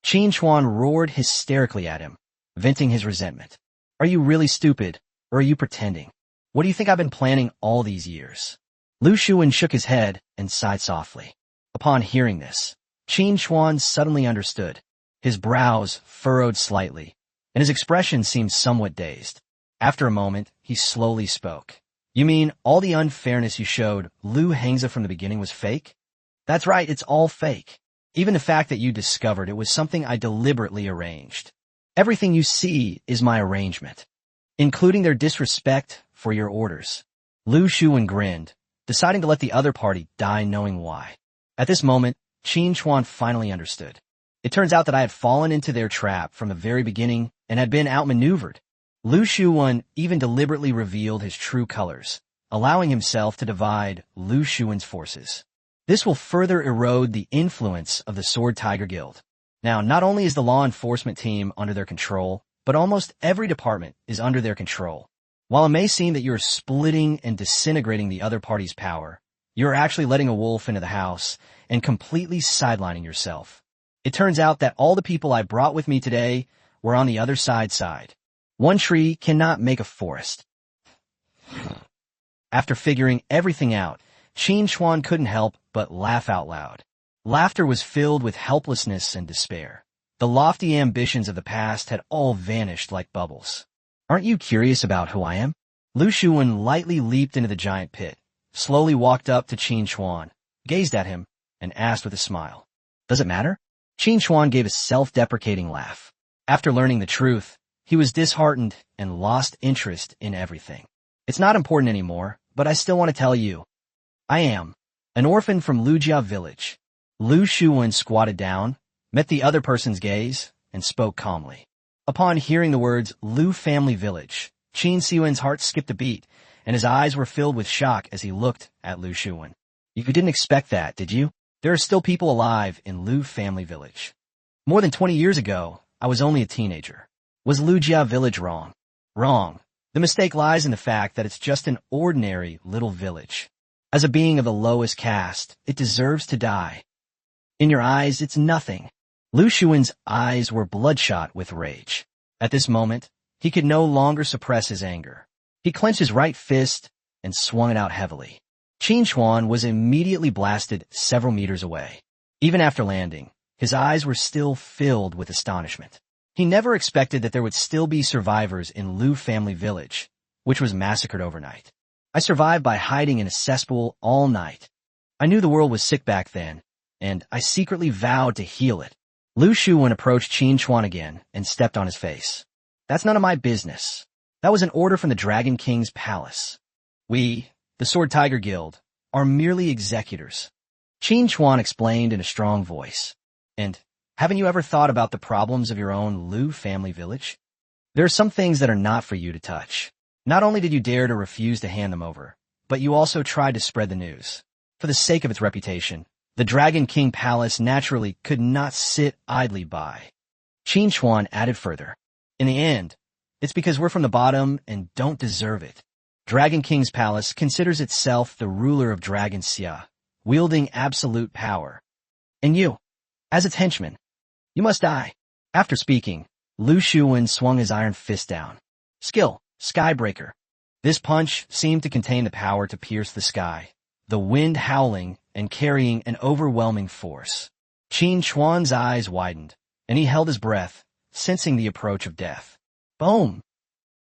Qin Chuan roared hysterically at him, venting his resentment. Are you really stupid, or are you pretending? What do you think I've been planning all these years? Lu Shuwen shook his head and sighed softly. Upon hearing this, Qin Chuan suddenly understood. His brows furrowed slightly, and his expression seemed somewhat dazed. After a moment, he slowly spoke. You mean all the unfairness you showed Lu Hengze from the beginning was fake? That's right, it's all fake. Even the fact that you discovered it was something I deliberately arranged. Everything you see is my arrangement, including their disrespect for your orders. Lu Shuwen grinned, deciding to let the other party die knowing why. At this moment, Qin Chuan finally understood. It turns out that I had fallen into their trap from the very beginning and had been outmaneuvered. Lu Shuwen even deliberately revealed his true colors, allowing himself to divide Lu Shuwen's forces. This will further erode the influence of the Sword Tiger Guild. Now, not only is the law enforcement team under their control, but almost every department is under their control. While it may seem that you're splitting and disintegrating the other party's power, you're actually letting a wolf into the house and completely sidelining yourself. It turns out that all the people I brought with me today were on the other side. One tree cannot make a forest. After figuring everything out, Qin Chuan couldn't help but laugh out loud. Laughter was filled with helplessness and despair. The lofty ambitions of the past had all vanished like bubbles. Aren't you curious about who I am? Lu Shuwen lightly leaped into the giant pit, slowly walked up to Qin Chuan, gazed at him, and asked with a smile. Does it matter? Qin Chuan gave a self-deprecating laugh. After learning the truth, he was disheartened and lost interest in everything. It's not important anymore, but I still want to tell you. I am an orphan from Lujia village. Lu Shuwen squatted down, met the other person's gaze, and spoke calmly. Upon hearing the words Lu family village, Qin Siwen's heart skipped a beat, and his eyes were filled with shock as he looked at Lu Shuwen. You didn't expect that, did you? There are still people alive in Lu family village. More than 20 years ago, I was only a teenager. Was Lujia village wrong? Wrong. The mistake lies in the fact that it's just an ordinary little village. As a being of the lowest caste, it deserves to die. In your eyes, it's nothing. Lu Shuwen's eyes were bloodshot with rage. At this moment, he could no longer suppress his anger. He clenched his right fist and swung it out heavily. Qin Chuan was immediately blasted several meters away. Even after landing, his eyes were still filled with astonishment. He never expected that there would still be survivors in Lu family village, which was massacred overnight. I survived by hiding in a cesspool all night. I knew the world was sick back then, and I secretly vowed to heal it. Lu Shuwen approached Qin Chuan again and stepped on his face. That's none of my business. That was an order from the Dragon King's palace. We, the Sword Tiger Guild, are merely executors. Qin Chuan explained in a strong voice. And haven't you ever thought about the problems of your own Lu family village? There are some things that are not for you to touch. Not only did you dare to refuse to hand them over, but you also tried to spread the news. For the sake of its reputation, the Dragon King Palace naturally could not sit idly by. Qin Chuan added further. In the end, it's because we're from the bottom and don't deserve it. Dragon King's Palace considers itself the ruler of Dragon Xia, wielding absolute power. And you, as its henchman, you must die. After speaking, Lu Shuwen swung his iron fist down. Skill, Skybreaker. This punch seemed to contain the power to pierce the sky, the wind howling and carrying an overwhelming force. Qin Chuan's eyes widened, and he held his breath, sensing the approach of death. Boom!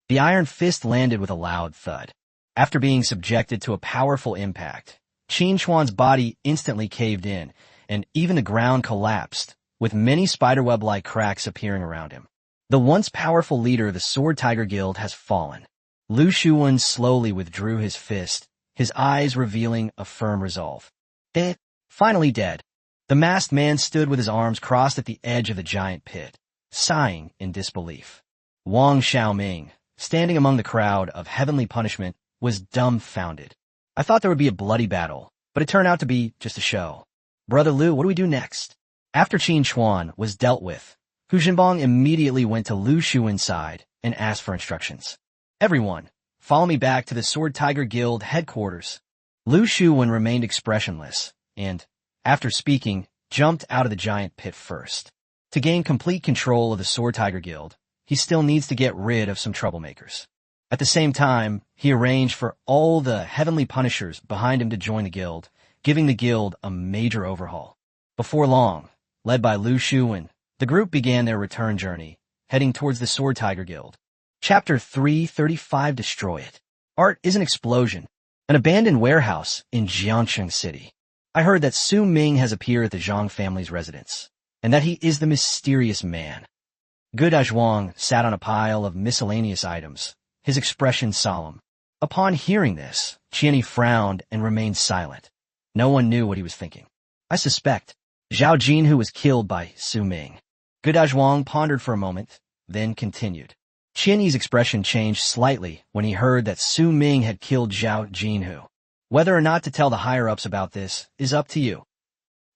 The iron fist landed with a loud thud. After being subjected to a powerful impact, Qin Chuan's body instantly caved in, and even the ground collapsed, with many spiderweb-like cracks appearing around him. The once powerful leader of the Sword Tiger Guild has fallen. Lu Shuwen slowly withdrew his fist, his eyes revealing a firm resolve. Dead. Finally dead. The masked man stood with his arms crossed at the edge of the giant pit, sighing in disbelief. Wang Xiaoming, standing among the crowd of heavenly punishment, was dumbfounded. I thought there would be a bloody battle, but it turned out to be just a show. Brother Lu, what do we do next? After Qin Chuan was dealt with, Hu Jinbong immediately went to Lu Shuwen's side and asked for instructions. Everyone, follow me back to the Sword Tiger Guild headquarters. Lu Shuwen remained expressionless, and, after speaking, jumped out of the giant pit first. To gain complete control of the Sword Tiger Guild, he still needs to get rid of some troublemakers. At the same time, he arranged for all the heavenly punishers behind him to join the guild, giving the guild a major overhaul. Before long, led by Lu Shuwen, the group began their return journey, heading towards the Sword Tiger Guild. Chapter 335 Destroy It. Art is an explosion. An abandoned warehouse in Jiangcheng City. I heard that Su Ming has appeared at the Zhang family's residence, and that he is the mysterious man. Guda Zhuang sat on a pile of miscellaneous items, his expression solemn. Upon hearing this, Qianni frowned and remained silent. No one knew what he was thinking. I suspect Zhao Jinhu was killed by Su Ming. Guda Zhuang pondered for a moment, then continued. Qianni's expression changed slightly when he heard that Su Ming had killed Zhao Jinhu. Whether or not to tell the higher-ups about this is up to you.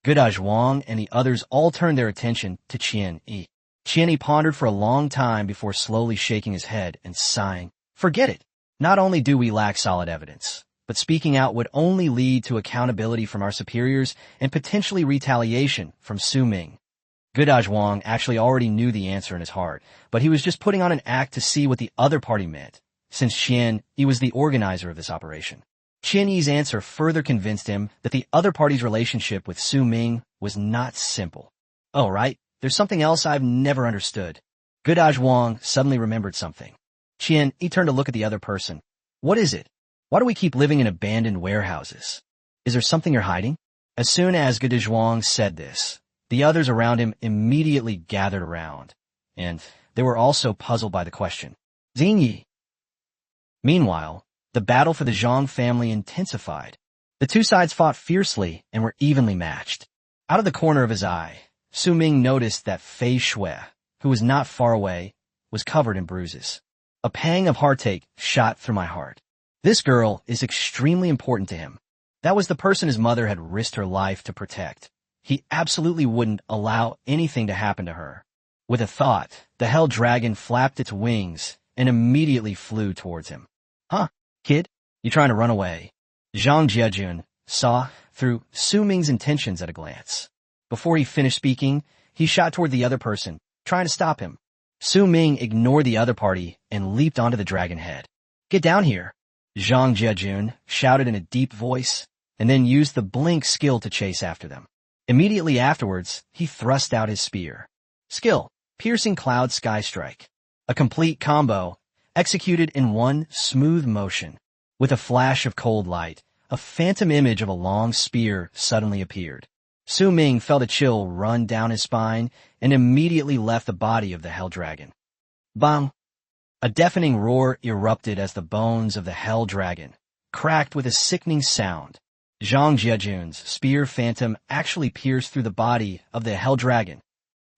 Goodaj Wang and the others all turned their attention to Qian Yi. Qian Yi pondered for a long time before slowly shaking his head and sighing. Forget it. Not only do we lack solid evidence, but speaking out would only lead to accountability from our superiors and potentially retaliation from Su Ming. Goodaj Wang actually already knew the answer in his heart, but he was just putting on an act to see what the other party meant, since Qian Yi was the organizer of this operation. Qian Yi's answer further convinced him that the other party's relationship with Su Ming was not simple. Oh, right, there's something else I've never understood. Goodaj Wang suddenly remembered something. Qian Yi turned to look at the other person. What is it? Why do we keep living in abandoned warehouses? Is there something you're hiding? As soon as Goodaj Wang said this, the others around him immediately gathered around, and they were also puzzled by the question. Xingyi. Meanwhile, the battle for the Zhang family intensified. The two sides fought fiercely and were evenly matched. Out of the corner of his eye, Su Ming noticed that Fei Shui, who was not far away, was covered in bruises. A pang of heartache shot through my heart. This girl is extremely important to him. That was the person his mother had risked her life to protect. He absolutely wouldn't allow anything to happen to her. With a thought, the hell dragon flapped its wings and immediately flew towards him. Huh, kid? You trying to run away? Zhang Jiajun saw through Su Ming's intentions at a glance. Before he finished speaking, he shot toward the other person, trying to stop him. Su Ming ignored the other party and leaped onto the dragon head. Get down here! Zhang Jiajun shouted in a deep voice, and then used the blink skill to chase after them. Immediately afterwards, he thrust out his spear. Skill, Piercing Cloud Sky Strike. A complete combo, executed in one smooth motion. With a flash of cold light, a phantom image of a long spear suddenly appeared. Su Ming felt a chill run down his spine and immediately left the body of the Hell Dragon. Bang! A deafening roar erupted as the bones of the Hell Dragon cracked with a sickening sound. Zhang Jiajun's spear phantom actually pierced through the body of the Hell Dragon.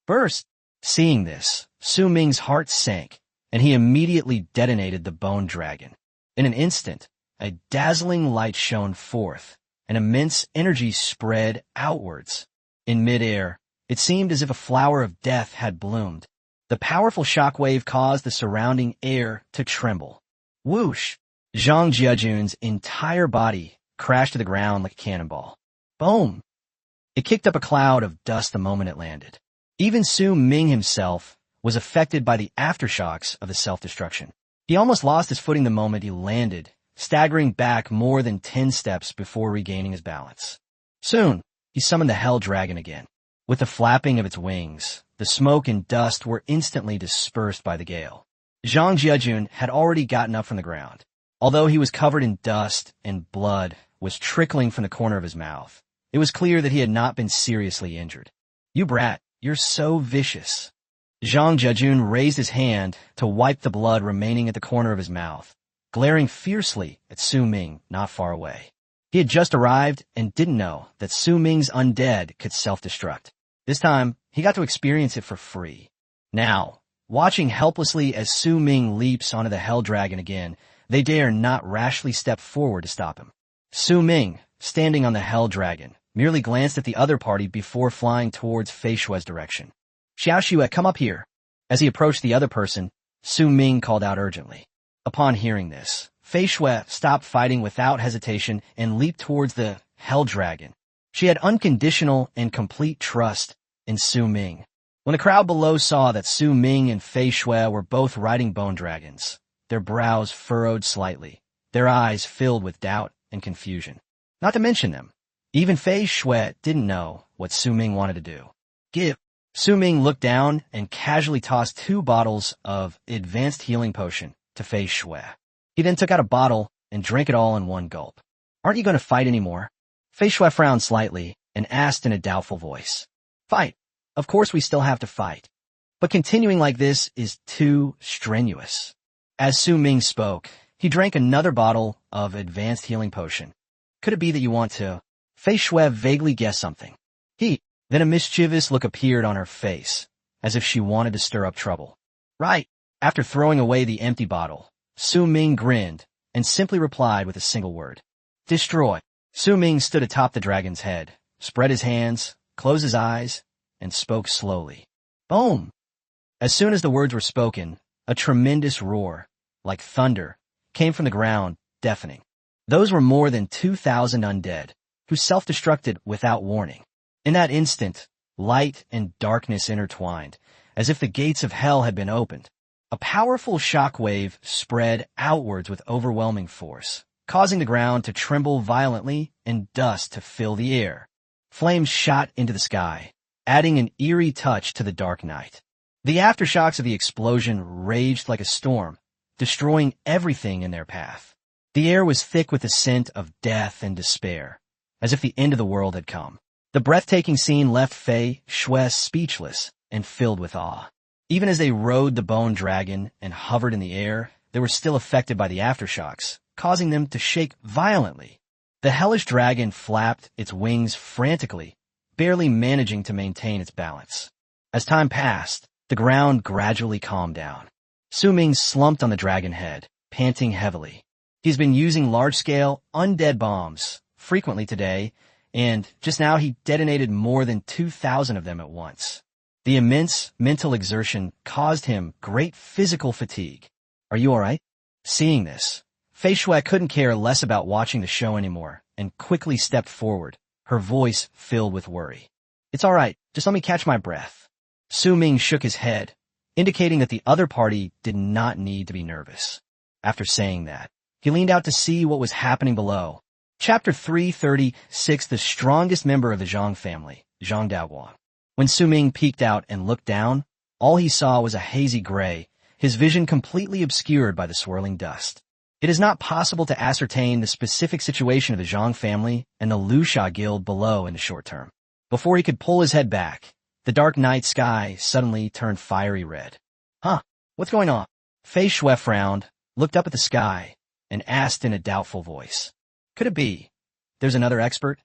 Burst! Seeing this, Su Ming's heart sank, and he immediately detonated the Bone Dragon. In an instant, a dazzling light shone forth, and immense energy spread outwards. In midair, it seemed as if a flower of death had bloomed. The powerful shockwave caused the surrounding air to tremble. Whoosh! Zhang Jiajun's entire body crashed to the ground like a cannonball. Boom! It kicked up a cloud of dust the moment it landed. Even Su Ming himself was affected by the aftershocks of the self-destruction. He almost lost his footing the moment he landed, staggering back more than 10 steps before regaining his balance. Soon, he summoned the Hell Dragon again. With the flapping of its wings, the smoke and dust were instantly dispersed by the gale. Zhang Jiajun had already gotten up from the ground. Although he was covered in dust and blood was trickling from the corner of his mouth, it was clear that he had not been seriously injured. You brat, you're so vicious. Zhang Jiajun raised his hand to wipe the blood remaining at the corner of his mouth, glaring fiercely at Su Ming not far away. He had just arrived and didn't know that Su Ming's undead could self-destruct. This time, he got to experience it for free. Now, watching helplessly as Su Ming leaps onto the Hell Dragon again, they dare not rashly step forward to stop him. Su Ming, standing on the Hell Dragon, merely glanced at the other party before flying towards Fei Shui's direction. Xiao Xue, come up here. As he approached the other person, Su Ming called out urgently. Upon hearing this, Fei Shui stopped fighting without hesitation and leaped towards the Hell Dragon. She had unconditional and complete trust in Su Ming. When the crowd below saw that Su Ming and Fei Shui were both riding bone dragons, their brows furrowed slightly, their eyes filled with doubt and confusion. Not to mention them, even Fei Shui didn't know what Su Ming wanted to do. Give. Su Ming looked down and casually tossed 2 bottles of advanced healing potion to Fei Shui. He then took out a bottle and drank it all in one gulp. Aren't you going to fight anymore? Fei Shui frowned slightly and asked in a doubtful voice. Fight. Of course we still have to fight. But continuing like this is too strenuous. As Su Ming spoke, he drank another bottle of advanced healing potion. Could it be that you want to? Fei Shui vaguely guessed something. Then a mischievous look appeared on her face, as if she wanted to stir up trouble. Right. After throwing away the empty bottle, Su Ming grinned and simply replied with a single word. Destroy. Su Ming stood atop the dragon's head, spread his hands, closed his eyes, and spoke slowly. Boom! As soon as the words were spoken, a tremendous roar, like thunder, came from the ground, deafening. Those were more than 2,000 undead, who self-destructed without warning. In that instant, light and darkness intertwined, as if the gates of hell had been opened. A powerful shockwave spread outwards with overwhelming force, causing the ground to tremble violently and dust to fill the air. Flames shot into the sky, adding an eerie touch to the dark night. The aftershocks of the explosion raged like a storm, destroying everything in their path. The air was thick with the scent of death and despair, as if the end of the world had come. The breathtaking scene left Fei Shui speechless and filled with awe. Even as they rode the bone dragon and hovered in the air, they were still affected by the aftershocks, causing them to shake violently. The hellish dragon flapped its wings frantically, barely managing to maintain its balance. As time passed, the ground gradually calmed down. Su Ming slumped on the dragon head, panting heavily. He's been using large-scale, undead bombs frequently today, and just now he detonated more than 2,000 of them at once. The immense mental exertion caused him great physical fatigue. Are you all right? Seeing this, Fei Shui couldn't care less about watching the show anymore and quickly stepped forward, her voice filled with worry. It's all right, just let me catch my breath. Su Ming shook his head, indicating that the other party did not need to be nervous. After saying that, he leaned out to see what was happening below. Chapter 336, the strongest member of the Zhang family, Zhang Daoguang. When Su Ming peeked out and looked down, all he saw was a hazy gray, his vision completely obscured by the swirling dust. It is not possible to ascertain the specific situation of the Zhang family and the Lu Sha guild below in the short term. Before he could pull his head back, the dark night sky suddenly turned fiery red. Huh, what's going on? Fei Shui frowned, looked up at the sky, and asked in a doubtful voice. Could it be there's another expert?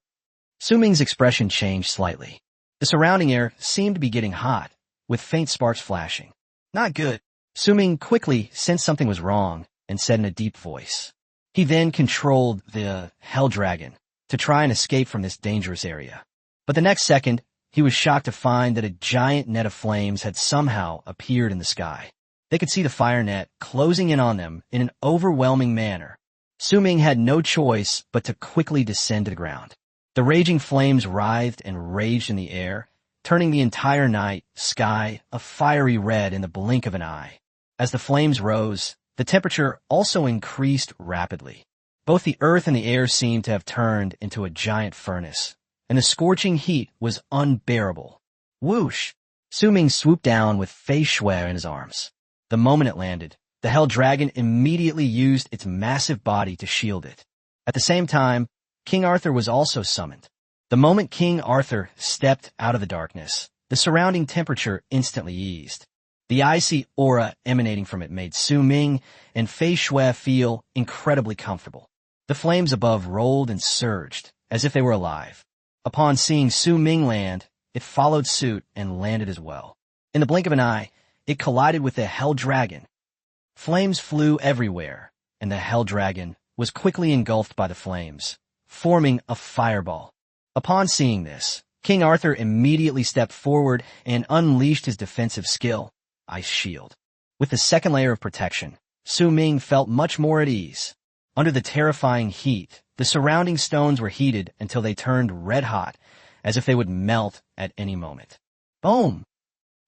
Su Ming's expression changed slightly. The surrounding air seemed to be getting hot, with faint sparks flashing. Not good. Su Ming quickly sensed something was wrong and said in a deep voice. He then controlled the Hell Dragon to try and escape from this dangerous area. But the next second, he was shocked to find that a giant net of flames had somehow appeared in the sky. They could see the fire net closing in on them in an overwhelming manner. Su Ming had no choice but to quickly descend to the ground. The raging flames writhed and raged in the air, turning the entire night sky a fiery red in the blink of an eye. As the flames rose, the temperature also increased rapidly. Both the earth and the air seemed to have turned into a giant furnace, and the scorching heat was unbearable. Whoosh! Su Ming swooped down with Fei Shui in his arms. The moment it landed, the Hell Dragon immediately used its massive body to shield it. At the same time, King Arthur was also summoned. The moment King Arthur stepped out of the darkness, the surrounding temperature instantly eased. The icy aura emanating from it made Su Ming and Fei Shui feel incredibly comfortable. The flames above rolled and surged, as if they were alive. Upon seeing Su Ming land, it followed suit and landed as well. In the blink of an eye, it collided with the Hell Dragon. Flames flew everywhere, and the Hell Dragon was quickly engulfed by the flames, forming a fireball. Upon seeing this, King Arthur immediately stepped forward and unleashed his defensive skill, Ice Shield. With the second layer of protection, Su Ming felt much more at ease. Under the terrifying heat, the surrounding stones were heated until they turned red hot, as if they would melt at any moment. Boom!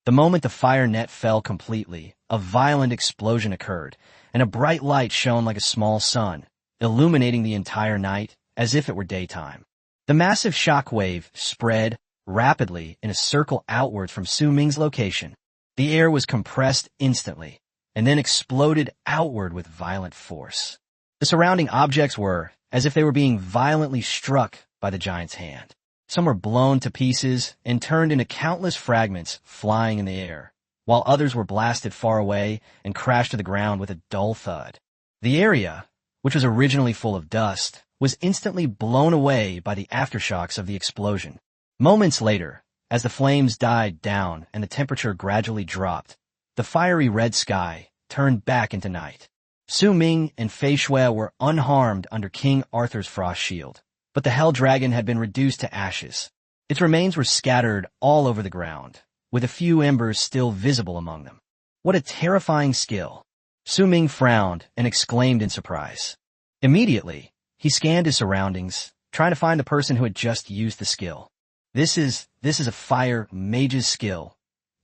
The moment the fire net fell completely, a violent explosion occurred, and a bright light shone like a small sun, illuminating the entire night as if it were daytime. The massive shock wave spread rapidly in a circle outwards from Su Ming's location. The air was compressed instantly, and then exploded outward with violent force. The surrounding objects were as if they were being violently struck by the giant's hand. Some were blown to pieces and turned into countless fragments flying in the air, while others were blasted far away and crashed to the ground with a dull thud. The area, which was originally full of dust, was instantly blown away by the aftershocks of the explosion. Moments later, as the flames died down and the temperature gradually dropped, the fiery red sky turned back into night. Su Ming and Fei Shui were unharmed under King Arthur's frost shield, but the Hell Dragon had been reduced to ashes. Its remains were scattered all over the ground, with a few embers still visible among them. What a terrifying skill! Su Ming frowned and exclaimed in surprise. Immediately, he scanned his surroundings, trying to find the person who had just used the skill. This is a fire mage's skill.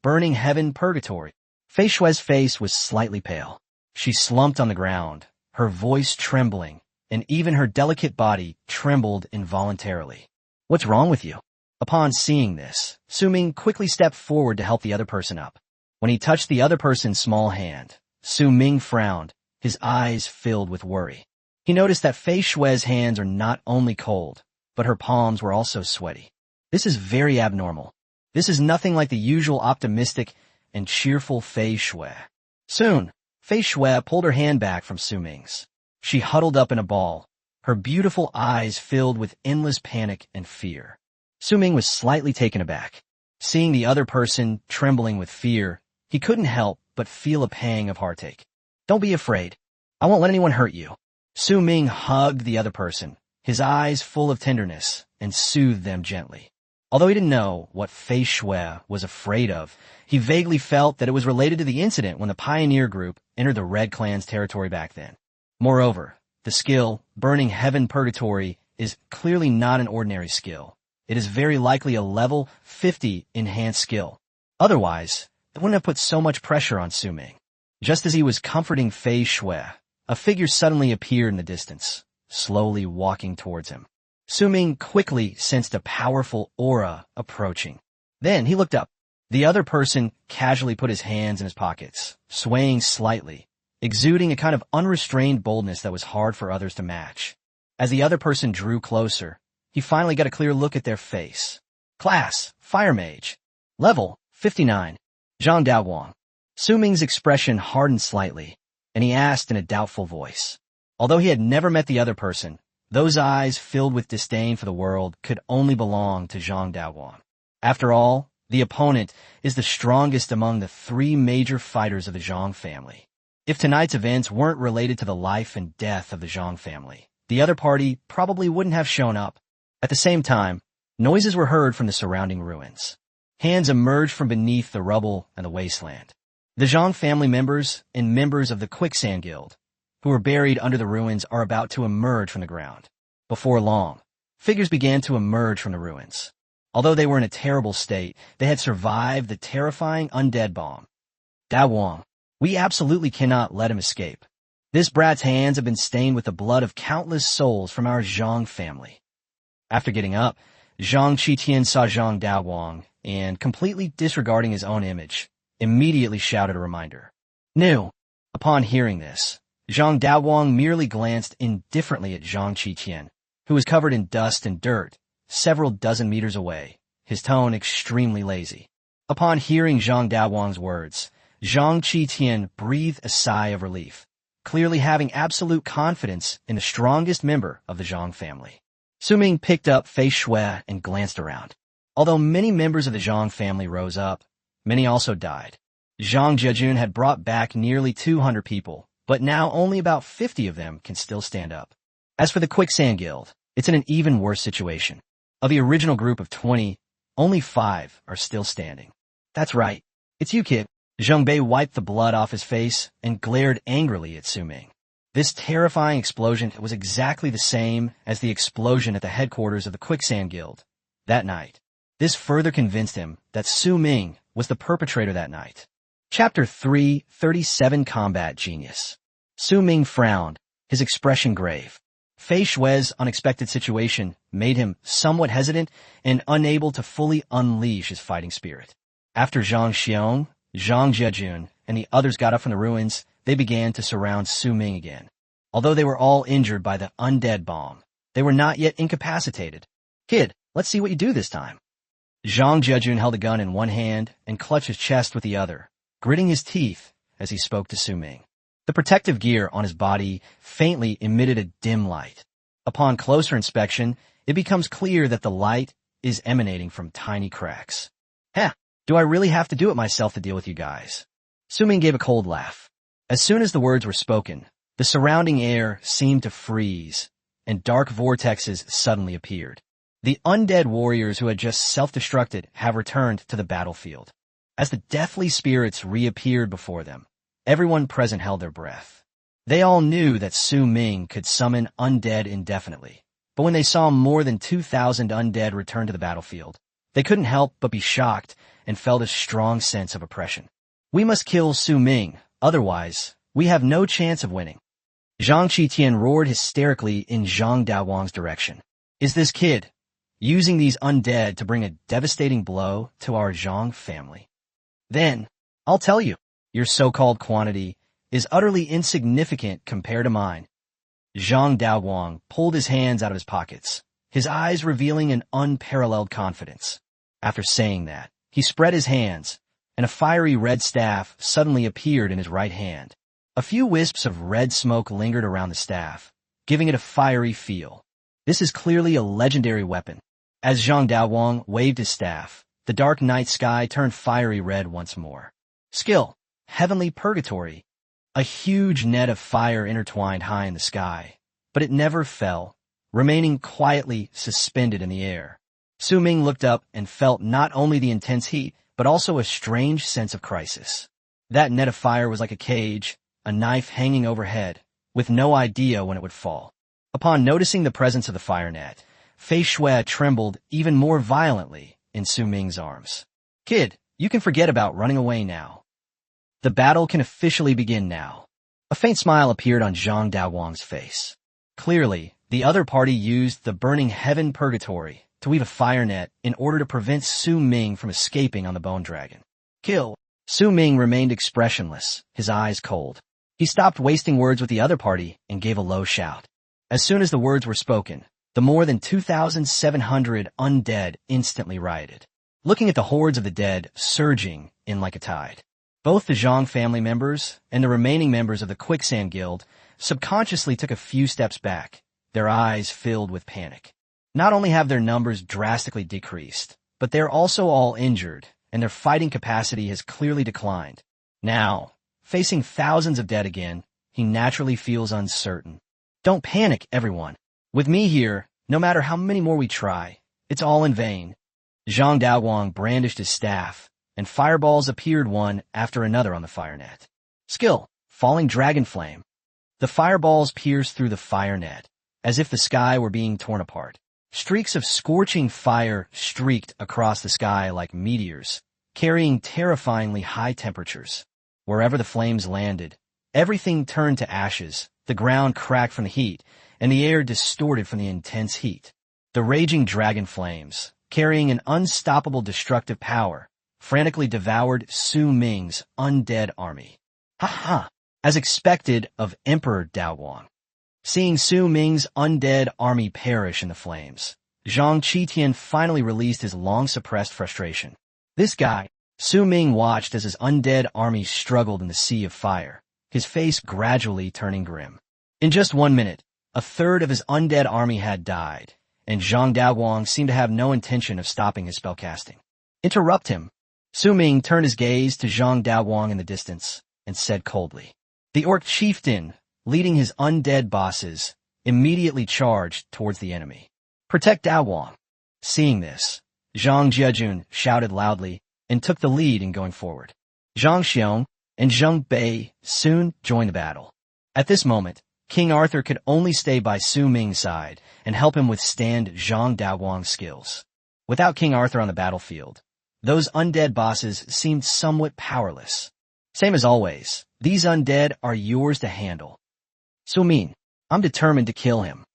Burning Heaven Purgatory. Fei Shui's face was slightly pale. She slumped on the ground, her voice trembling, and even her delicate body trembled involuntarily. What's wrong with you? Upon seeing this, Su Ming quickly stepped forward to help the other person up. When he touched the other person's small hand, Su Ming frowned, his eyes filled with worry. He noticed that Fei Shui's hands are not only cold, but her palms were also sweaty. This is very abnormal. This is nothing like the usual optimistic and cheerful Fei Shui. Soon, Fei Shui pulled her hand back from Su Ming's. She huddled up in a ball, her beautiful eyes filled with endless panic and fear. Su Ming was slightly taken aback. Seeing the other person trembling with fear, he couldn't help but feel a pang of heartache. Don't be afraid. I won't let anyone hurt you. Su Ming hugged the other person, his eyes full of tenderness, and soothed them gently. Although he didn't know what Fei Shui was afraid of, he vaguely felt that it was related to the incident when the pioneer group entered the Red Clan's territory back then. Moreover, the skill, Burning Heaven Purgatory, is clearly not an ordinary skill. It is very likely a level 50 enhanced skill. Otherwise, it wouldn't have put so much pressure on Su Ming. Just as he was comforting Fei Shui, a figure suddenly appeared in the distance, slowly walking towards him. Su Ming quickly sensed a powerful aura approaching. Then he looked up. The other person casually put his hands in his pockets, swaying slightly, exuding a kind of unrestrained boldness that was hard for others to match. As the other person drew closer, he finally got a clear look at their face. Class, Fire Mage. Level, 59. Zhang Daowang. Su Ming's expression hardened slightly, and he asked in a doubtful voice. Although he had never met the other person, those eyes filled with disdain for the world could only belong to Zhang Daowang. After all, the opponent is the strongest among the three major fighters of the Zhang family. If tonight's events weren't related to the life and death of the Zhang family, the other party probably wouldn't have shown up. At the same time, noises were heard from the surrounding ruins. Hands emerged from beneath the rubble and the wasteland. The Zhang family members and members of the Quicksand Guild, who were buried under the ruins, are about to emerge from the ground. Before long, figures began to emerge from the ruins. Although they were in a terrible state, they had survived the terrifying undead bomb. Daowang, we absolutely cannot let him escape. This brat's hands have been stained with the blood of countless souls from our Zhang family. After getting up, Zhang Qitian saw Zhang Daowang and, completely disregarding his own image, immediately shouted a reminder. No! Upon hearing this, Zhang Daowang merely glanced indifferently at Zhang Qitian, who was covered in dust and dirt, several dozen meters away, his tone extremely lazy. Upon hearing Zhang Daowang's words, Zhang Qitian breathed a sigh of relief, clearly having absolute confidence in the strongest member of the Zhang family. Su Ming picked up Fei Shui and glanced around. Although many members of the Zhang family rose up, many also died. Zhang Jiajun had brought back nearly 200 people, but now only about 50 of them can still stand up. As for the Quicksand Guild, it's in an even worse situation. Of the original group of 20, only 5 are still standing. That's right. It's you, kid. Zheng Bei wiped the blood off his face and glared angrily at Su Ming. This terrifying explosion was exactly the same as the explosion at the headquarters of the Quicksand Guild that night. This further convinced him that Su Ming was the perpetrator that night. Chapter 337 Combat Genius. Su Ming frowned, his expression grave. Fei Shui's unexpected situation made him somewhat hesitant and unable to fully unleash his fighting spirit. After Zhang Xiong, Zhang Jiajun, and the others got up from the ruins, they began to surround Su Ming again. Although they were all injured by the undead bomb, they were not yet incapacitated. Kid, let's see what you do this time. Zhang Jiajun held a gun in one hand and clutched his chest with the other, gritting his teeth as he spoke to Su Ming. The protective gear on his body faintly emitted a dim light. Upon closer inspection, it becomes clear that the light is emanating from tiny cracks. Heh, do I really have to do it myself to deal with you guys? Su Ming gave a cold laugh. As soon as the words were spoken, The surrounding air seemed to freeze, and dark vortexes suddenly appeared. The undead warriors who had just self-destructed have returned to the battlefield. As the deathly spirits reappeared before them, everyone present held their breath. They all knew that Su Ming could summon undead indefinitely, but when they saw more than 2,000 undead return to the battlefield, they couldn't help but be shocked and felt a strong sense of oppression. We must kill Su Ming, otherwise, we have no chance of winning. Zhang Qitian roared hysterically in Zhang Daowang's direction. Is this kid using these undead to bring a devastating blow to our Zhang family? Then, I'll tell you, your so-called quantity is utterly insignificant compared to mine. Zhang Daowang pulled his hands out of his pockets, his eyes revealing an unparalleled confidence. After saying that, he spread his hands, and a fiery red staff suddenly appeared in his right hand. A few wisps of red smoke lingered around the staff, giving it a fiery feel. This is clearly a legendary weapon. As Zhang Daowang waved his staff, the dark night sky turned fiery red once more. Skill, Heavenly Purgatory. A huge net of fire intertwined high in the sky, but it never fell, remaining quietly suspended in the air. Su Ming looked up and felt not only the intense heat, but also a strange sense of crisis. That net of fire was like a cage, a knife hanging overhead, with no idea when it would fall. Upon noticing the presence of the fire net, Fei Shui trembled even more violently in Su Ming's arms. Kid, you can forget about running away now. The battle can officially begin now. A faint smile appeared on Zhang Daowang's face. Clearly, the other party used the burning heaven purgatory to weave a fire net in order to prevent Su Ming from escaping on the bone dragon. Kill. Su Ming remained expressionless, his eyes cold. He stopped wasting words with the other party and gave a low shout. As soon as the words were spoken, the more than 2,700 undead instantly rioted, looking at the hordes of the dead surging in like a tide. Both the Zhang family members and the remaining members of the Quicksand Guild subconsciously took a few steps back, their eyes filled with panic. Not only have their numbers drastically decreased, but they're also all injured, and their fighting capacity has clearly declined. Now, facing thousands of dead again, he naturally feels uncertain. Don't panic, everyone. With me here, no matter how many more we try, it's all in vain. Zhang Daowang brandished his staff, and fireballs appeared one after another on the fire net. Skill, Falling Dragon Flame. The fireballs pierced through the fire net, as if the sky were being torn apart. Streaks of scorching fire streaked across the sky like meteors, carrying terrifyingly high temperatures. Wherever the flames landed, everything turned to ashes, the ground cracked from the heat, and the air distorted from the intense heat. The raging dragon flames, carrying an unstoppable destructive power, frantically devoured Su Ming's undead army. Ha! As expected of Emperor Daowang. Seeing Su Ming's undead army perish in the flames, Zhang Qitian finally released his long-suppressed frustration. This guy, Su Ming watched as his undead army struggled in the sea of fire, his face gradually turning grim. In just 1 minute, a third of his undead army had died, and Zhang Daowang seemed to have no intention of stopping his spellcasting. Interrupt him. Su Ming turned his gaze to Zhang Daowang in the distance and said coldly. The orc chieftain, leading his undead bosses, immediately charged towards the enemy. Protect Daowang. Seeing this, Zhang Jiajun shouted loudly and took the lead in going forward. Zhang Xiong and Zheng Bei soon joined the battle. At this moment, King Arthur could only stay by Su Ming's side and help him withstand Zhang Daowang's skills. Without King Arthur on the battlefield, those undead bosses seemed somewhat powerless. Same as always, these undead are yours to handle. Su Ming, I'm determined to kill him.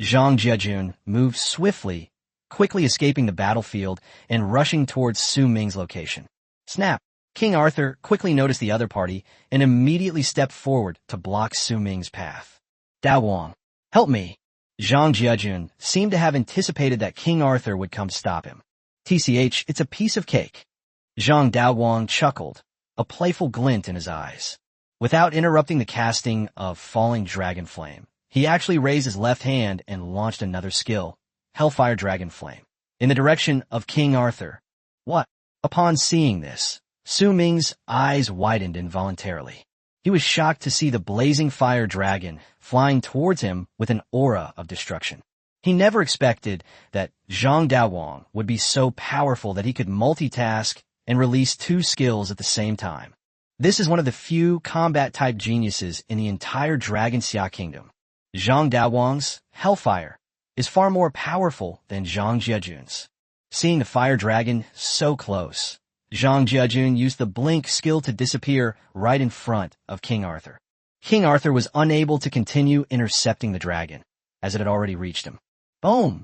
Zhang Jiajun moved swiftly, quickly escaping the battlefield and rushing towards Su Ming's location. Snap! King Arthur quickly noticed the other party and immediately stepped forward to block Su Ming's path. Daowang, help me! Zhang Jiajun seemed to have anticipated that King Arthur would come stop him. TCH, it's a piece of cake. Zhang Daowang chuckled, a playful glint in his eyes. Without interrupting the casting of Falling Dragon Flame, he actually raised his left hand and launched another skill, Hellfire Dragon Flame, in the direction of King Arthur. What? Upon seeing this, Su Ming's eyes widened involuntarily. He was shocked to see the blazing fire dragon flying towards him with an aura of destruction. He never expected that Zhang Daowang would be so powerful that he could multitask and release two skills at the same time. This is one of the few combat-type geniuses in the entire Dragon Xia Kingdom. Zhang Daowang's Hellfire is far more powerful than Zhang Jiajun's. Seeing the fire dragon so close, Zhang Jiajun used the blink skill to disappear right in front of King Arthur. King Arthur was unable to continue intercepting the dragon, as it had already reached him. Boom!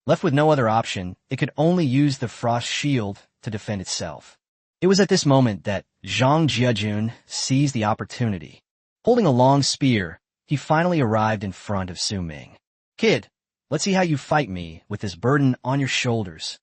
Left with no other option, it could only use the frost shield to defend itself. It was at this moment that Zhang Jiajun seized the opportunity. Holding a long spear, he finally arrived in front of Su Ming. Kid, let's see how you fight me with this burden on your shoulders.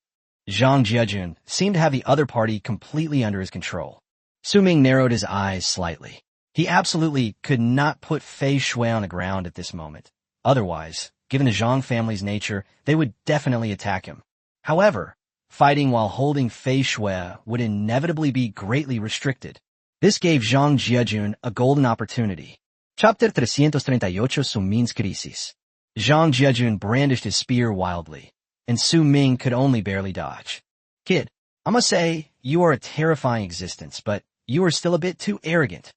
Zhang Jiajun seemed to have the other party completely under his control. Su Ming narrowed his eyes slightly. He absolutely could not put Fei Shui on the ground at this moment. Otherwise, given the Zhang family's nature, they would definitely attack him. However, fighting while holding Fei Shui would inevitably be greatly restricted. This gave Zhang Jiajun a golden opportunity. Chapter 338 Su Ming's Crisis. Zhang Jiajun brandished his spear wildly, and Su Ming could only barely dodge. Kid, I must say, you are a terrifying existence, but you are still a bit too arrogant.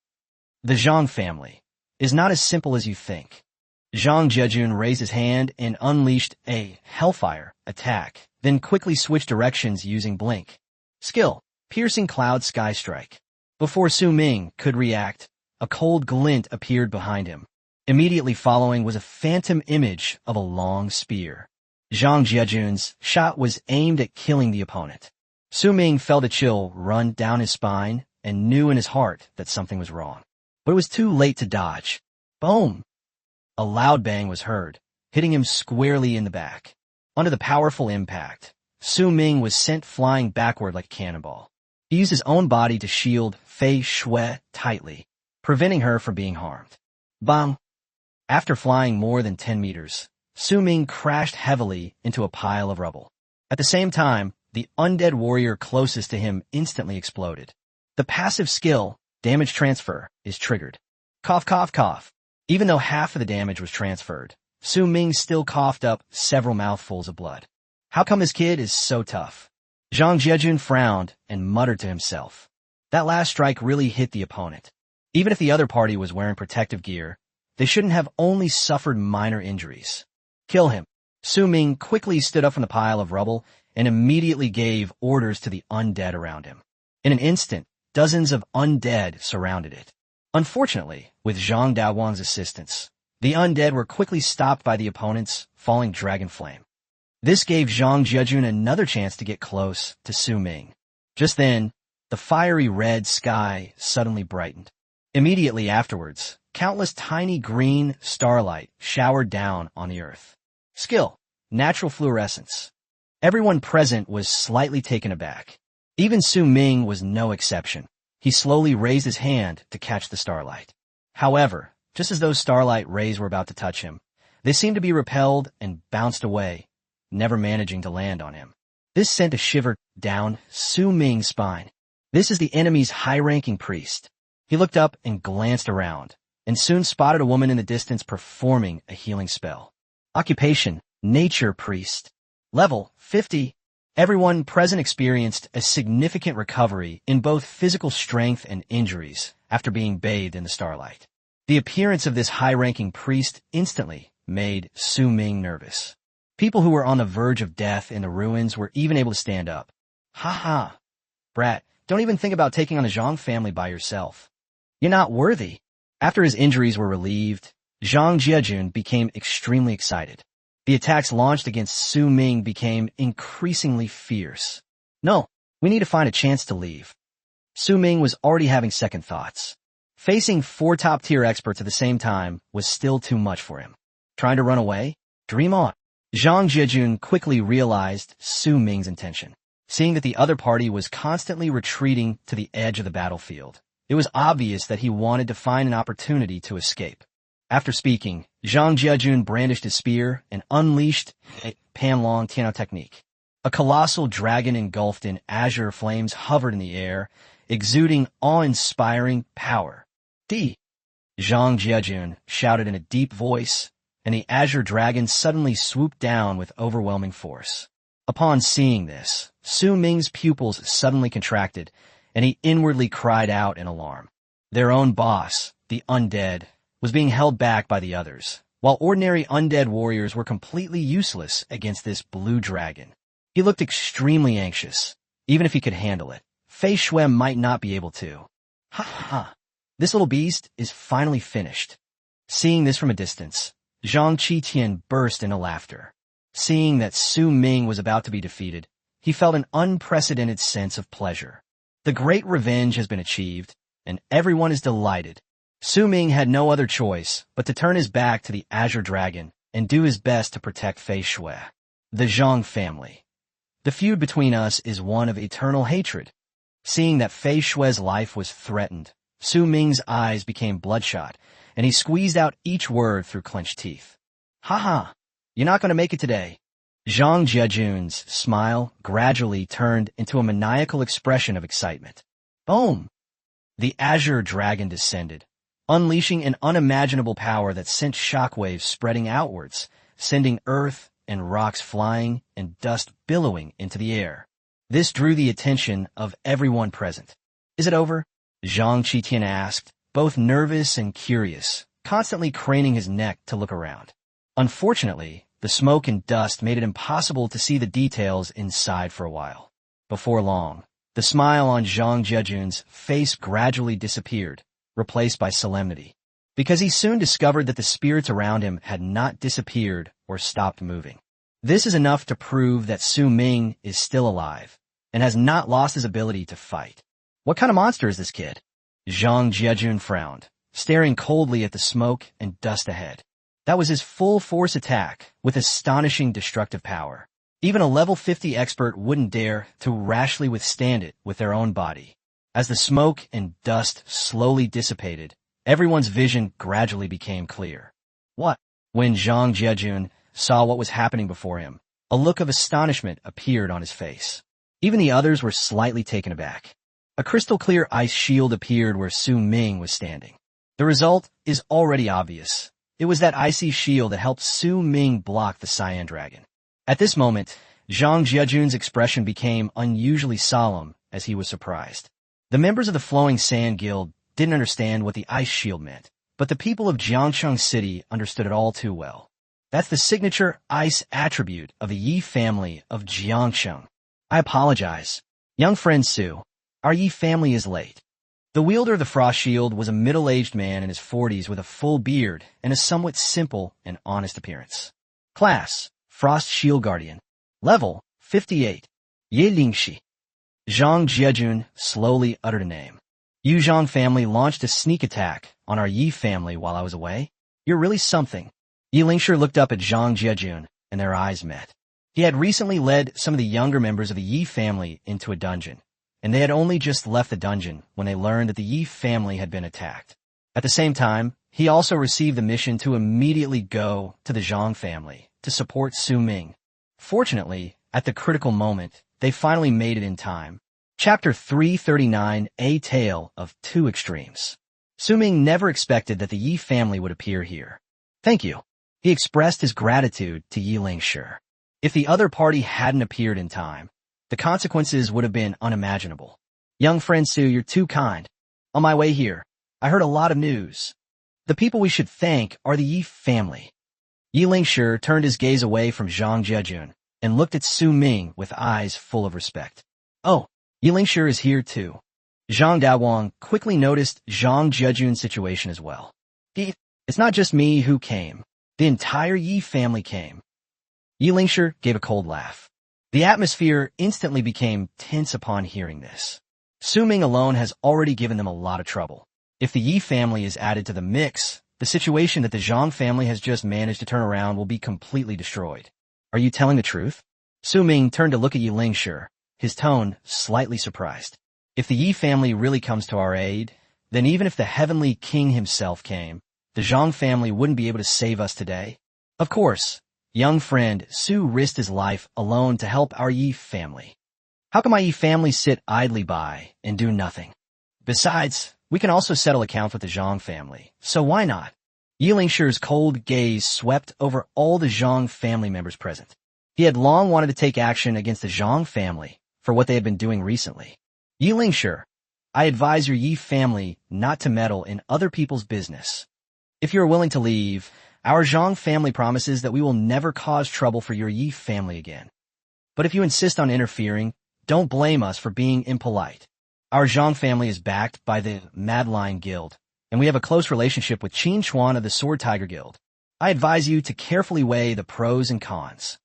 The Zhang family is not as simple as you think. Zhang Jiajun raised his hand and unleashed a Hellfire attack, then quickly switched directions using Blink. Skill, Piercing Cloud Sky Strike. Before Su Ming could react, a cold glint appeared behind him. Immediately following was a phantom image of a long spear. Zhang Jiajun's shot was aimed at killing the opponent. Su Ming felt a chill run down his spine and knew in his heart that something was wrong. But it was too late to dodge. Boom! A loud bang was heard, hitting him squarely in the back. Under the powerful impact, Su Ming was sent flying backward like a cannonball. He used his own body to shield Fei Shui tightly, preventing her from being harmed. Bang! After flying more than 10 meters, Su Ming crashed heavily into a pile of rubble. At the same time, the undead warrior closest to him instantly exploded. The passive skill, Damage Transfer, is triggered. Cough, cough, cough. Even though half of the damage was transferred, Su Ming still coughed up several mouthfuls of blood. How come this kid is so tough? Zhang Jiajun frowned and muttered to himself. That last strike really hit the opponent. Even if the other party was wearing protective gear, they shouldn't have only suffered minor injuries. Kill him. Su Ming quickly stood up from the pile of rubble and immediately gave orders to the undead around him. In an instant, dozens of undead surrounded it. Unfortunately, with Zhang Daowang's assistance, the undead were quickly stopped by the opponent's falling dragon flame. This gave Zhang Jiajun another chance to get close to Su Ming. Just then, the fiery red sky suddenly brightened. Immediately afterwards, countless tiny green starlight showered down on the earth. Skill, Natural Fluorescence. Everyone present was slightly taken aback. Even Su Ming was no exception. He slowly raised his hand to catch the starlight. However, just as those starlight rays were about to touch him, they seemed to be repelled and bounced away, never managing to land on him. This sent a shiver down Su Ming's spine. This is the enemy's high-ranking priest. He looked up and glanced around, and soon spotted a woman in the distance performing a healing spell. Occupation, Nature Priest. Level, 50. Everyone present experienced a significant recovery in both physical strength and injuries after being bathed in the starlight. The appearance of this high-ranking priest instantly made Su Ming nervous. People who were on the verge of death in the ruins were even able to stand up. Ha ha. Brat, don't even think about taking on the Zhang family by yourself. You're not worthy. After his injuries were relieved, Zhang Jiajun became extremely excited. The attacks launched against Su Ming became increasingly fierce. No, we need to find a chance to leave. Su Ming was already having second thoughts. Facing 4 top-tier experts at the same time was still too much for him. Trying to run away? Dream on. Zhang Jiajun quickly realized Su Ming's intention. Seeing that the other party was constantly retreating to the edge of the battlefield, it was obvious that he wanted to find an opportunity to escape. After speaking, Zhang Jiajun brandished his spear and unleashed a Panlong Tiano technique. A colossal dragon engulfed in azure flames hovered in the air, exuding awe-inspiring power. D. Zhang Jiajun shouted in a deep voice, and the azure dragon suddenly swooped down with overwhelming force. Upon seeing this, Su Ming's pupils suddenly contracted, and he inwardly cried out in alarm. Their own boss, the Undead, was being held back by the others, while ordinary undead warriors were completely useless against this blue dragon. He looked extremely anxious. Even if he could handle it, Fei Shui might not be able to. Ha ha! This little beast is finally finished. Seeing this from a distance, Zhang Qitian burst into laughter. Seeing that Su Ming was about to be defeated, he felt an unprecedented sense of pleasure. The great revenge has been achieved, and everyone is delighted. Su Ming had no other choice but to turn his back to the Azure Dragon and do his best to protect Fei Shui. The Zhang family. The feud between us is one of eternal hatred. Seeing that Fei Shui's life was threatened, Su Ming's eyes became bloodshot, and he squeezed out each word through clenched teeth. Ha ha! You're not going to make it today. Zhang Jiajun's smile gradually turned into a maniacal expression of excitement. Boom! The Azure Dragon descended, unleashing an unimaginable power that sent shockwaves spreading outwards, sending earth and rocks flying and dust billowing into the air. This drew the attention of everyone present. Is it over? Zhang Qitian asked, both nervous and curious, constantly craning his neck to look around. Unfortunately, the smoke and dust made it impossible to see the details inside for a while. Before long, the smile on Zhang Jiajun's face gradually disappeared, replaced by solemnity, because he soon discovered that the spirits around him had not disappeared or stopped moving. This is enough to prove that Su Ming is still alive and has not lost his ability to fight. What kind of monster is this kid? Zhang Jiajun frowned, staring coldly at the smoke and dust ahead. That was his full-force attack with astonishing destructive power. Even a level 50 expert wouldn't dare to rashly withstand it with their own body. As the smoke and dust slowly dissipated, everyone's vision gradually became clear. What? When Zhang Jiajun saw what was happening before him, a look of astonishment appeared on his face. Even the others were slightly taken aback. A crystal-clear ice shield appeared where Su Ming was standing. The result is already obvious. It was that icy shield that helped Su Ming block the Cyan Dragon. At this moment, Zhang Jiajun's expression became unusually solemn as he was surprised. The members of the Flowing Sand Guild didn't understand what the ice shield meant, but the people of Jiangcheng City understood it all too well. That's the signature ice attribute of the Yi family of Jiangcheng. I apologize. Young friend Su, our Yi family is late. The wielder of the frost shield was a middle-aged man in his 40s with a full beard and a somewhat simple and honest appearance. Class, Frost Shield Guardian. Level, 58. Ye Lingxi. Zhang Jiajun slowly uttered a name. You Zhang family launched a sneak attack on our Yi family while I was away? You're really something. Yi Lingxi looked up at Zhang Jiajun, and their eyes met. He had recently led some of the younger members of the Yi family into a dungeon, and they had only just left the dungeon when they learned that the Yi family had been attacked. At the same time, he also received the mission to immediately go to the Zhang family to support Su Ming. Fortunately, at the critical moment, they finally made it in time. Chapter 339, A Tale of Two Extremes. Su Ming never expected that the Yi family would appear here. Thank you. He expressed his gratitude to Yi Lingxi. If the other party hadn't appeared in time, the consequences would have been unimaginable. Young friend Su, you're too kind. On my way here, I heard a lot of news. The people we should thank are the Yi family. Yi Lingxi turned his gaze away from Zhang Jiajun and looked at Su Ming with eyes full of respect. Oh, Yi Lingxi is here too. Zhang Daowang quickly noticed Zhang Jiajun's situation as well. It's not just me who came. The entire Yi family came. Yi Lingxi gave a cold laugh. The atmosphere instantly became tense upon hearing this. Su Ming alone has already given them a lot of trouble. If the Yi family is added to the mix, the situation that the Zhang family has just managed to turn around will be completely destroyed. Are you telling the truth? Su Ming turned to look at Yi Lingxi, his tone slightly surprised. If the Yi family really comes to our aid, then even if the Heavenly King himself came, the Zhang family wouldn't be able to save us today. Of course, young friend Su risked his life alone to help our Yi family. How can my Yi family sit idly by and do nothing? Besides, We can also settle accounts with the Zhang family, so why not? Yi Lingshi's cold gaze swept over all the Zhang family members present. He had long wanted to take action against the Zhang family for what they had been doing recently. Yi Lingshi, I advise your Yi family not to meddle in other people's business. If you are willing to leave, our Zhang family promises that we will never cause trouble for your Yi family again. But if you insist on interfering, don't blame us for being impolite. Our Zhang family is backed by the Mad Lion Guild, and we have a close relationship with Qin Chuan of the Sword Tiger Guild. I advise you to carefully weigh the pros and cons.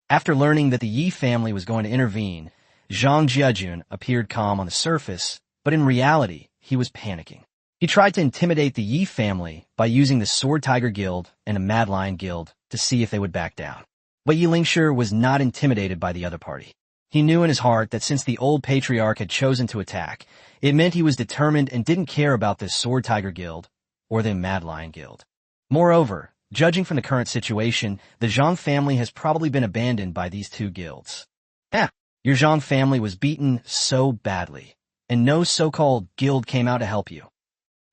After learning that the Yi family was going to intervene, Zhang Jiajun appeared calm on the surface, but in reality, he was panicking. He tried to intimidate the Yi family by using the Sword Tiger Guild and the Mad Lion Guild to see if they would back down. But Yi Lingshi was not intimidated by the other party. He knew in his heart that since the old patriarch had chosen to attack, it meant he was determined and didn't care about the Sword Tiger Guild or the Mad Lion Guild. Moreover, judging from the current situation, the Zhang family has probably been abandoned by these two guilds. Your Zhang family was beaten so badly, and no so-called guild came out to help you.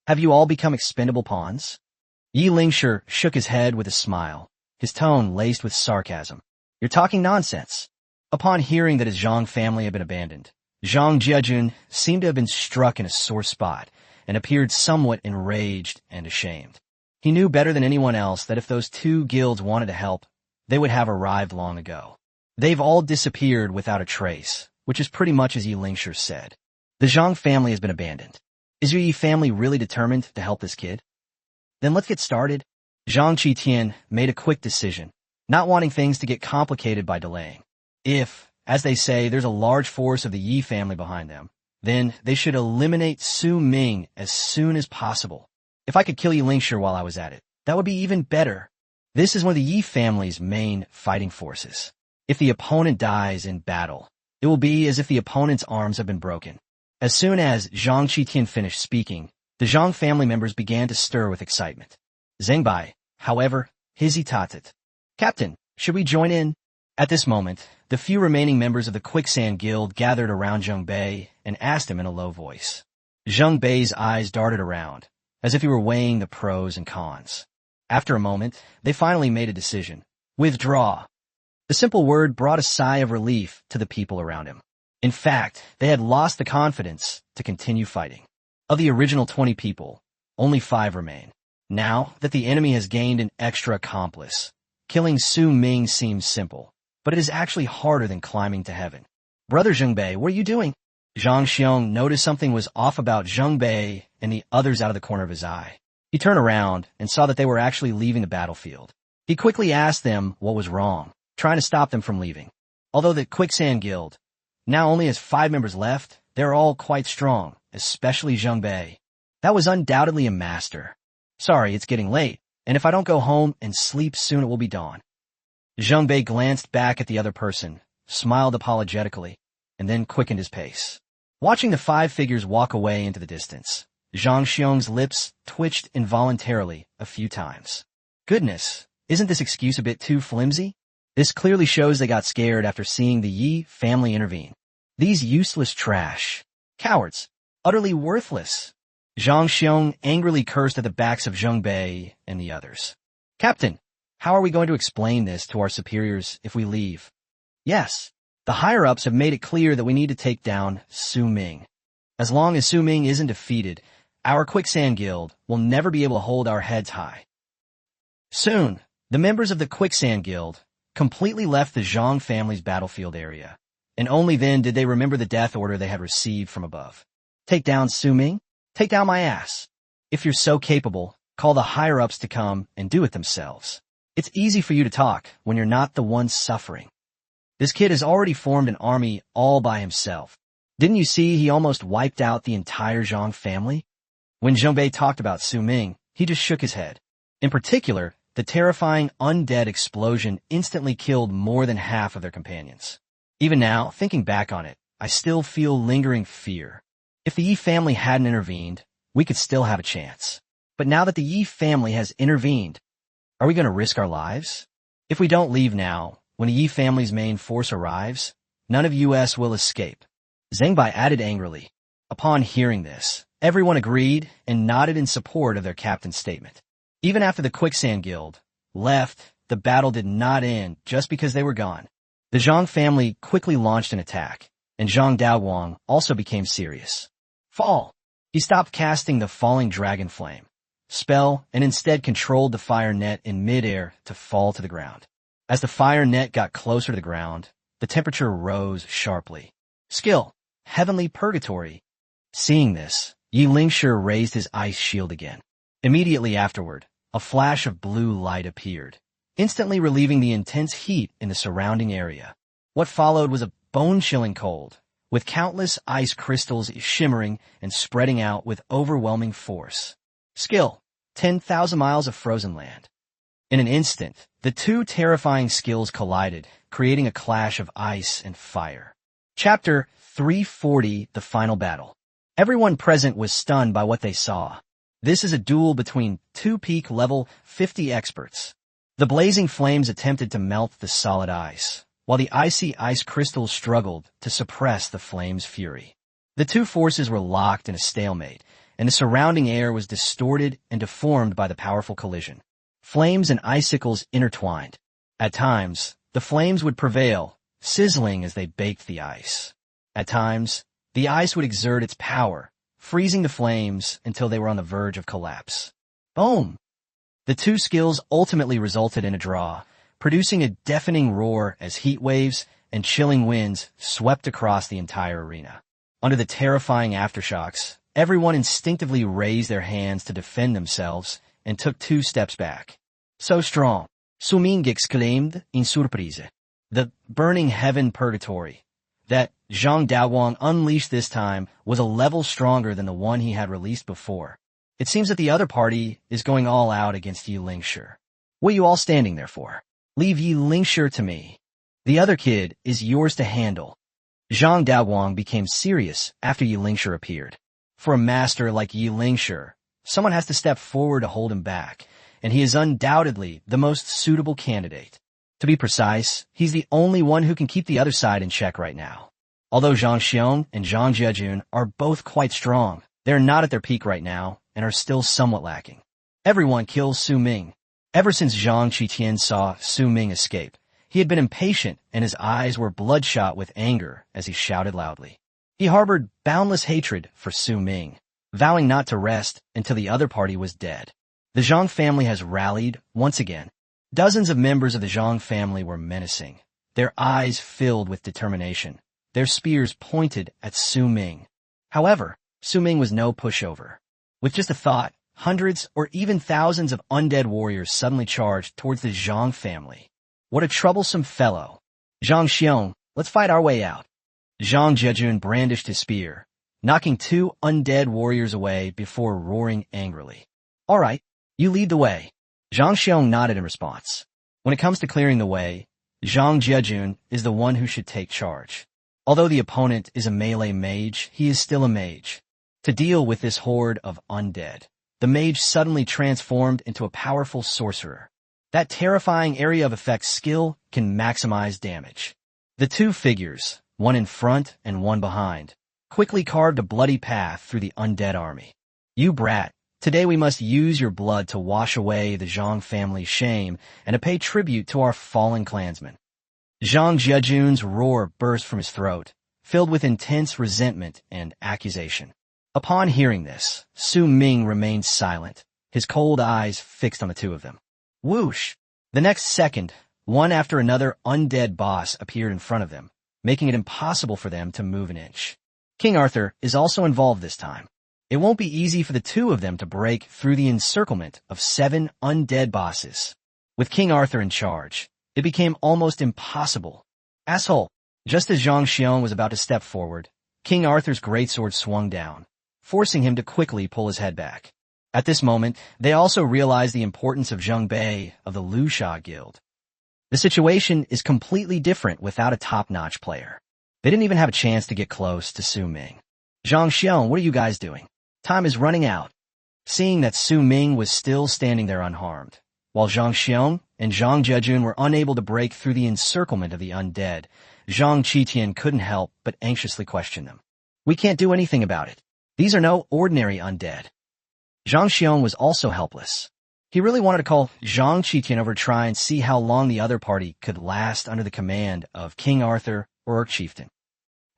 Have you all become expendable pawns? Yi Lingshi shook his head with a smile, his tone laced with sarcasm. You're talking nonsense. Upon hearing that his Zhang family had been abandoned, Zhang Jiajun seemed to have been struck in a sore spot and appeared somewhat enraged and ashamed. He knew better than anyone else that if those two guilds wanted to help, they would have arrived long ago. They've all disappeared without a trace, which is pretty much as Yi Lingshi said. The Zhang family has been abandoned. Is your Yi family really determined to help this kid? Then let's get started. Zhang Qitian made a quick decision, not wanting things to get complicated by delaying. If, as they say, there's a large force of the Yi family behind them, then they should eliminate Su Ming as soon as possible. If I could kill Yi Lingshi while I was at it, that would be even better. This is one of the Yi family's main fighting forces. If the opponent dies in battle, it will be as if the opponent's arms have been broken. As soon as Zhang Qitian finished speaking, the Zhang family members began to stir with excitement. Zheng Bai, however, hesitated. Captain, should we join in? At this moment, the few remaining members of the Quicksand Guild gathered around Zheng Bai and asked him in a low voice. Zheng Bai's eyes darted around, as if he were weighing the pros and cons. After a moment, they finally made a decision. Withdraw. The simple word brought a sigh of relief to the people around him. In fact, they had lost the confidence to continue fighting. Of the original 20 people, only 5 remain. Now that the enemy has gained an extra accomplice, killing Su Ming seems simple, but it is actually harder than climbing to heaven. Brother Zheng Bai, what are you doing? Zhang Xiong noticed something was off about Zheng Bai and the others out of the corner of his eye. He turned around and saw that they were actually leaving the battlefield. He quickly asked them what was wrong, trying to stop them from leaving. Although the Quicksand Guild now only has 5 members left, they're all quite strong, especially Zheng Bai. That was undoubtedly a master. Sorry, it's getting late, and if I don't go home and sleep soon it will be dawn. Zheng Bai glanced back at the other person, smiled apologetically, and then quickened his pace. Watching the 5 figures walk away into the distance, Zhang Xiong's lips twitched involuntarily a few times. Goodness, isn't this excuse a bit too flimsy? This clearly shows they got scared after seeing the Yi family intervene. These useless trash. Cowards. Utterly worthless. Zhang Xiong angrily cursed at the backs of Zheng Bai and the others. Captain, how are we going to explain this to our superiors if we leave? Yes, the higher-ups have made it clear that we need to take down Su Ming. As long as Su Ming isn't defeated, our Quicksand Guild will never be able to hold our heads high. Soon, the members of the Quicksand Guild completely left the Zhang family's battlefield area, and only then did they remember the death order they had received from above. Take down Su Ming? Take down my ass. If you're so capable, call the higher-ups to come and do it themselves. It's easy for you to talk when you're not the one suffering. This kid has already formed an army all by himself. Didn't you see he almost wiped out the entire Zhang family? When Zheng Bai talked about Su Ming, he just shook his head. In particular, the terrifying Undead explosion instantly killed more than half of their companions. Even now, thinking back on it, I still feel lingering fear. If the Yi family hadn't intervened, we could still have a chance. But now that the Yi family has intervened, are we going to risk our lives? If we don't leave now, when the Yi family's main force arrives, none of us will escape. Zheng Bai added angrily. Upon hearing this, Everyone agreed and nodded in support of their captain's statement. Even after the Quicksand Guild left, the battle did not end just because they were gone. The Zhang family quickly launched an attack, and Zhang Daoguang also became serious. Fall! He stopped casting the Falling Dragon Flame spell and instead controlled the fire net in midair to fall to the ground. As the fire net got closer to the ground, the temperature rose sharply. Skill: Heavenly Purgatory. Seeing this, Yi Lingshi raised his ice shield again. Immediately afterward, a flash of blue light appeared, instantly relieving the intense heat in the surrounding area. What followed was a bone-chilling cold, with countless ice crystals shimmering and spreading out with overwhelming force. Skill: 10,000 miles of frozen land. In an instant, the two terrifying skills collided, creating a clash of ice and fire. Chapter 340, The Final Battle. Everyone present was stunned by what they saw. This is a duel between two peak level 50 experts. The blazing flames attempted to melt the solid ice, while the icy ice crystals struggled to suppress the flames' fury. The two forces were locked in a stalemate, and the surrounding air was distorted and deformed by the powerful collision. Flames and icicles intertwined. At times, the flames would prevail, sizzling as they baked the ice. At times, the ice would exert its power, freezing the flames until they were on the verge of collapse. Boom! The two skills ultimately resulted in a draw, producing a deafening roar as heat waves and chilling winds swept across the entire arena. Under the terrifying aftershocks, everyone instinctively raised their hands to defend themselves and took 2 steps back. So strong, Su Ming exclaimed in surprise. The burning heaven purgatory that Zhang Daoguang unleashed this time was a level stronger than the one he had released before. It seems that the other party is going all out against Yi Lingshi. What are you all standing there for? Leave Yi Lingshi to me. The other kid is yours to handle. Zhang Daoguang became serious after Yi Lingshi appeared. For a master like Yi Lingshi, someone has to step forward to hold him back, and he is undoubtedly the most suitable candidate. To be precise, he's the only one who can keep the other side in check right now. Although Zhang Xiong and Zhang Jiejun are both quite strong, they're not at their peak right now and are still somewhat lacking. Everyone kills Su Ming. Ever since Zhang Qitian saw Su Ming escape, he had been impatient and his eyes were bloodshot with anger as he shouted loudly. He harbored boundless hatred for Su Ming, vowing not to rest until the other party was dead. The Zhang family has rallied once again. Dozens of members of the Zhang family were menacing, their eyes filled with determination, their spears pointed at Su Ming. However, Su Ming was no pushover. With just a thought, hundreds or even thousands of undead warriors suddenly charged towards the Zhang family. What a troublesome fellow. Zhang Xiong, let's fight our way out. Zhang Jiejun brandished his spear, knocking 2 undead warriors away before roaring angrily. All right, you lead the way. Zhang Xiong nodded in response. When it comes to clearing the way, Zhang Jiejun is the one who should take charge. Although the opponent is a melee mage, he is still a mage. To deal with this horde of undead, the mage suddenly transformed into a powerful sorcerer. That terrifying area of effect skill can maximize damage. The 2 figures, one in front and one behind, quickly carved a bloody path through the undead army. You brat, today we must use your blood to wash away the Zhang family's shame and to pay tribute to our fallen clansmen. Zhang Jiejun's roar burst from his throat, filled with intense resentment and accusation. Upon hearing this, Su Ming remained silent, his cold eyes fixed on the 2 of them. Whoosh! The next second, one after another undead boss appeared in front of them, making it impossible for them to move an inch. King Arthur is also involved this time. It won't be easy for the 2 of them to break through the encirclement of 7 undead bosses. With King Arthur in charge, it became almost impossible. Asshole! Just as Zhang Xiong was about to step forward, King Arthur's greatsword swung down, forcing him to quickly pull his head back. At this moment, they also realized the importance of Zheng Bei of the Lu Sha Guild. The situation is completely different without a top-notch player. They didn't even have a chance to get close to Su Ming. Zhang Xiong, what are you guys doing? Time is running out. Seeing that Su Ming was still standing there unharmed, while Zhang Xiong and Zhang Jiejun were unable to break through the encirclement of the undead, Zhang Qitian couldn't help but anxiously question them. We can't do anything about it. These are no ordinary undead. Zhang Xiong was also helpless. He really wanted to call Zhang Qitian over to try and see how long the other party could last under the command of King Arthur or Chieftain.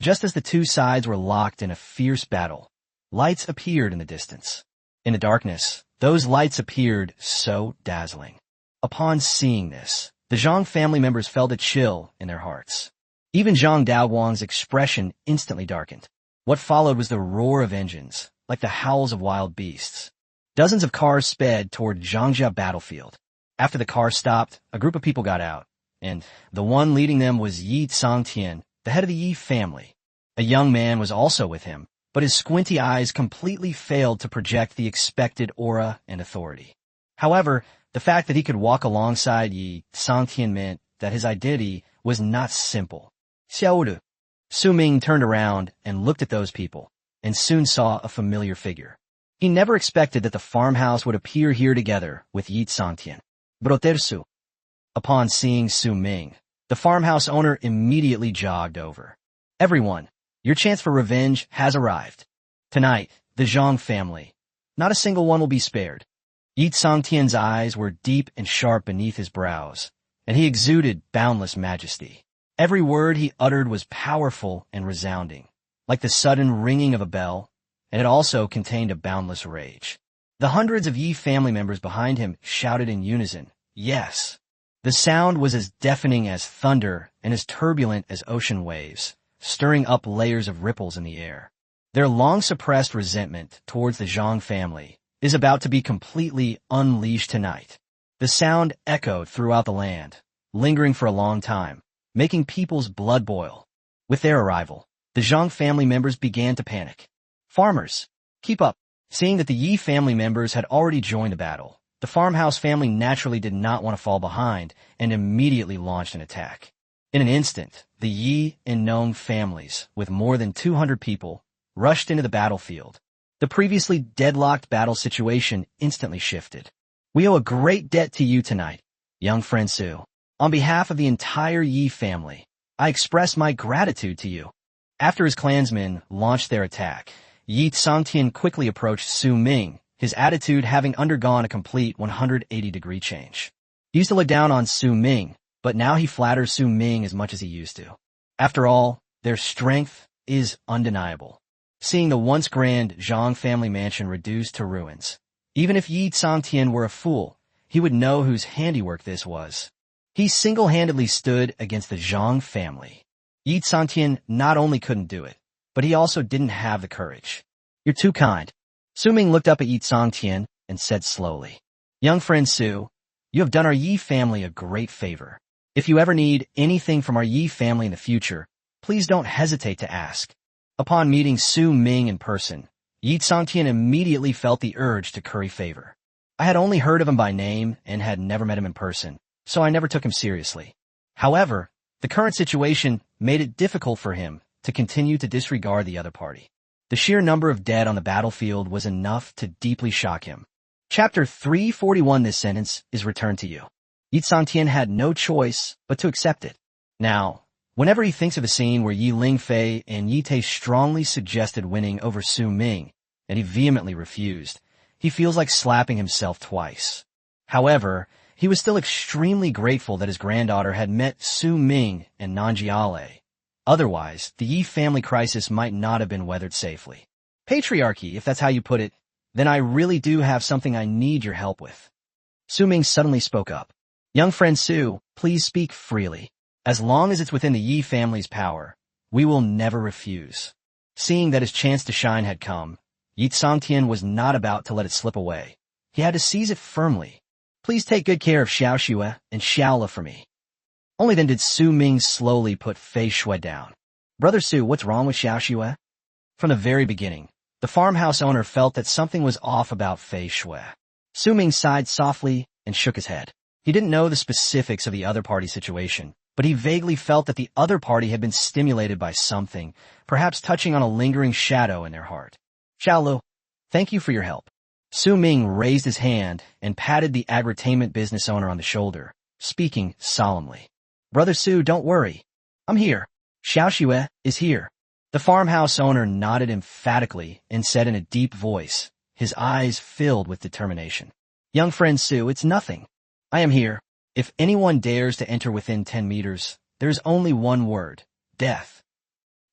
Just as the two sides were locked in a fierce battle, lights appeared in the distance. In the darkness, those lights appeared so dazzling. Upon seeing this, the Zhang family members felt a chill in their hearts. Even Zhang Daowang's expression instantly darkened. What followed was the roar of engines, like the howls of wild beasts. Dozens of cars sped toward Zhangjia battlefield. After the car stopped, a group of people got out, and the one leading them was Yi Tsangtian, the head of the Yi family. A young man was also with him, but his squinty eyes completely failed to project the expected aura and authority. However, the fact that he could walk alongside Yi Tsangtian meant that his identity was not simple. Xiaodu. Su Ming turned around and looked at those people, and soon saw a familiar figure. He never expected that the farmhouse would appear here together with Yi Tsangtian. Brotersu. Upon seeing Su Ming, the farmhouse owner immediately jogged over. Everyone, your chance for revenge has arrived. Tonight, the Zhang family. Not a single one will be spared. Yi Tsangtian's eyes were deep and sharp beneath his brows, and he exuded boundless majesty. Every word he uttered was powerful and resounding, like the sudden ringing of a bell, and it also contained a boundless rage. The hundreds of Yi family members behind him shouted in unison, yes. The sound was as deafening as thunder and as turbulent as ocean waves, stirring up layers of ripples in the air. Their long-suppressed resentment towards the Zhang family is about to be completely unleashed tonight. The sound echoed throughout the land, lingering for a long time, making people's blood boil. With their arrival, the Zhang family members began to panic. Farmers, keep up. Seeing that the Yi family members had already joined the battle, the farmhouse family naturally did not want to fall behind and immediately launched an attack. In an instant, the Yi and Nong families, with more than 200 people, rushed into the battlefield. The previously deadlocked battle situation instantly shifted. We owe a great debt to you tonight, young friend Su. On behalf of the entire Yi family, I express my gratitude to you. After his clansmen launched their attack, Yi Tsangtian quickly approached Su Ming, his attitude having undergone a complete 180-degree change. He used to look down on Su Ming, but now he flatters Su Ming as much as he used to. After all, their strength is undeniable. Seeing the once grand Zhang family mansion reduced to ruins, even if Yi Tsangtian were a fool, he would know whose handiwork this was. He single-handedly stood against the Zhang family. Yi Tsangtian not only couldn't do it, but he also didn't have the courage. You're too kind. Su Ming looked up at Yi Tsangtian and said slowly, young friend Su, you have done our Yi family a great favor. If you ever need anything from our Yi family in the future, please don't hesitate to ask. Upon meeting Su Ming in person, Yi Tsangtian immediately felt the urge to curry favor. I had only heard of him by name and had never met him in person, so I never took him seriously. However, the current situation made it difficult for him to continue to disregard the other party. The sheer number of dead on the battlefield was enough to deeply shock him. Chapter 341. This sentence is returned to you. Yi Tsangtian had no choice but to accept it. Now, whenever he thinks of a scene where Yi Lingfei and Yi Tei strongly suggested winning over Su Ming, and he vehemently refused, he feels like slapping himself twice. However, he was still extremely grateful that his granddaughter had met Su Ming and Nanjiale. Otherwise, the Yi family crisis might not have been weathered safely. Patriarchy, if that's how you put it, then I really do have something I need your help with. Su Ming suddenly spoke up. Young friend Su, please speak freely. As long as it's within the Yi family's power, we will never refuse. Seeing that his chance to shine had come, Yi Tsangtian was not about to let it slip away. He had to seize it firmly. Please take good care of Xiao Xue and Xiaola for me. Only then did Su Ming slowly put Fei Shui down. Brother Su, what's wrong with Xiao Xue? From the very beginning, the farmhouse owner felt that something was off about Fei Shui. Su Ming sighed softly and shook his head. He didn't know the specifics of the other party's situation, but he vaguely felt that the other party had been stimulated by something, perhaps touching on a lingering shadow in their heart. Xiaolu, thank you for your help. Su Ming raised his hand and patted the agritainment business owner on the shoulder, speaking solemnly. Brother Su, don't worry. I'm here. Xiao Xue is here. The farmhouse owner nodded emphatically and said in a deep voice, his eyes filled with determination. Young friend Sue, it's nothing. I am here. If anyone dares to enter within 10 meters, there's only one word, death.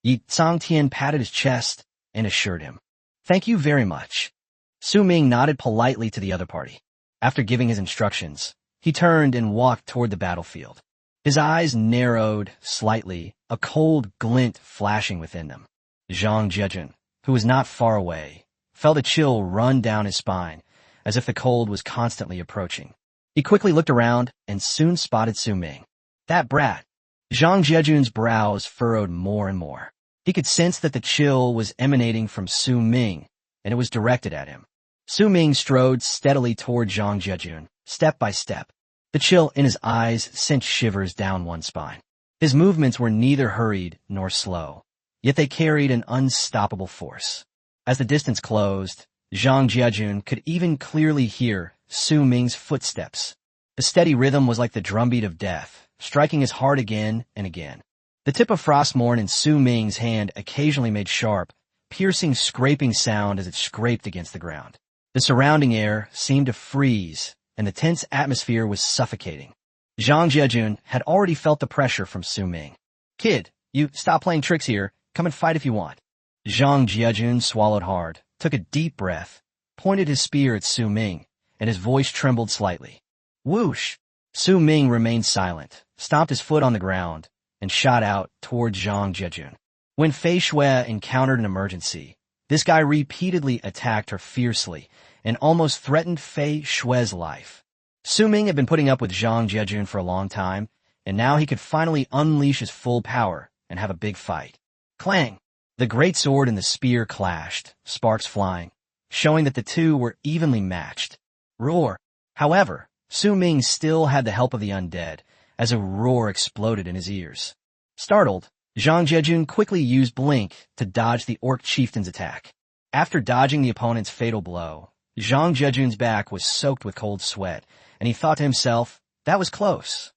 Yi Tsangtian patted his chest and assured him. Thank you very much. Su Ming nodded politely to the other party. After giving his instructions, he turned and walked toward the battlefield. His eyes narrowed slightly, a cold glint flashing within them. Zhang Jiejun, who was not far away, felt a chill run down his spine, as if the cold was constantly approaching. He quickly looked around and soon spotted Su Ming. That brat! Zhang Jiejun's brows furrowed more and more. He could sense that the chill was emanating from Su Ming, and it was directed at him. Su Ming strode steadily toward Zhang Jiejun, step by step. The chill in his eyes sent shivers down one's spine. His movements were neither hurried nor slow, yet they carried an unstoppable force. As the distance closed, Zhang Jiejun could even clearly hear Su Ming's footsteps. The steady rhythm was like the drumbeat of death, striking his heart again and again. The tip of Frostmourne in Su Ming's hand occasionally made sharp, piercing scraping sound as it scraped against the ground. The surrounding air seemed to freeze, and the tense atmosphere was suffocating. Zhang Jiejun had already felt the pressure from Su Ming. Kid, you stop playing tricks here. Come and fight if you want. Zhang Jiejun swallowed hard, took a deep breath, pointed his spear at Su Ming, and his voice trembled slightly. Whoosh! Su Ming remained silent, stomped his foot on the ground, and shot out toward Zhang Jiejun. When Fei Shui encountered an emergency, this guy repeatedly attacked her fiercely and almost threatened Fei Shui's life. Su Ming had been putting up with Zhang Jiejun for a long time, and now he could finally unleash his full power and have a big fight. Clang! The great sword and the spear clashed, sparks flying, showing that the two were evenly matched. Roar! However, Su Ming still had the help of the undead, as a roar exploded in his ears. Startled, Zhang Jiejun quickly used Blink to dodge the orc chieftain's attack. After dodging the opponent's fatal blow, Zhang Jiejun's back was soaked with cold sweat, and he thought to himself, that was close.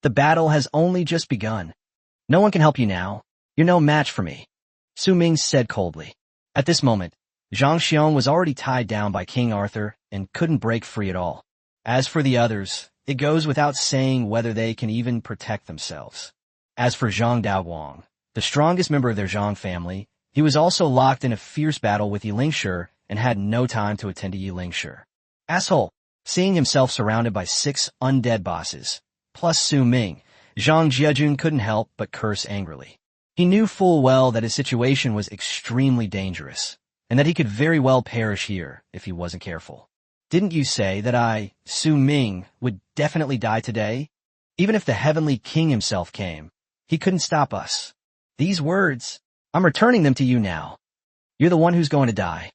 The battle has only just begun. No one can help you now. You're no match for me, Su Ming said coldly. At this moment, Zhang Xiong was already tied down by King Arthur and couldn't break free at all. As for the others, it goes without saying whether they can even protect themselves. As for Zhang Daoguang, the strongest member of their Zhang family, he was also locked in a fierce battle with Yilingshi and had no time to attend to Yilingshi. Asshole! Seeing himself surrounded by 6 undead bosses, plus Su Ming, Zhang Jiejun couldn't help but curse angrily. He knew full well that his situation was extremely dangerous, and that he could very well perish here if he wasn't careful. Didn't you say that Su Ming, would definitely die today? Even if the Heavenly King himself came, he couldn't stop us. These words, I'm returning them to you now. You're the one who's going to die.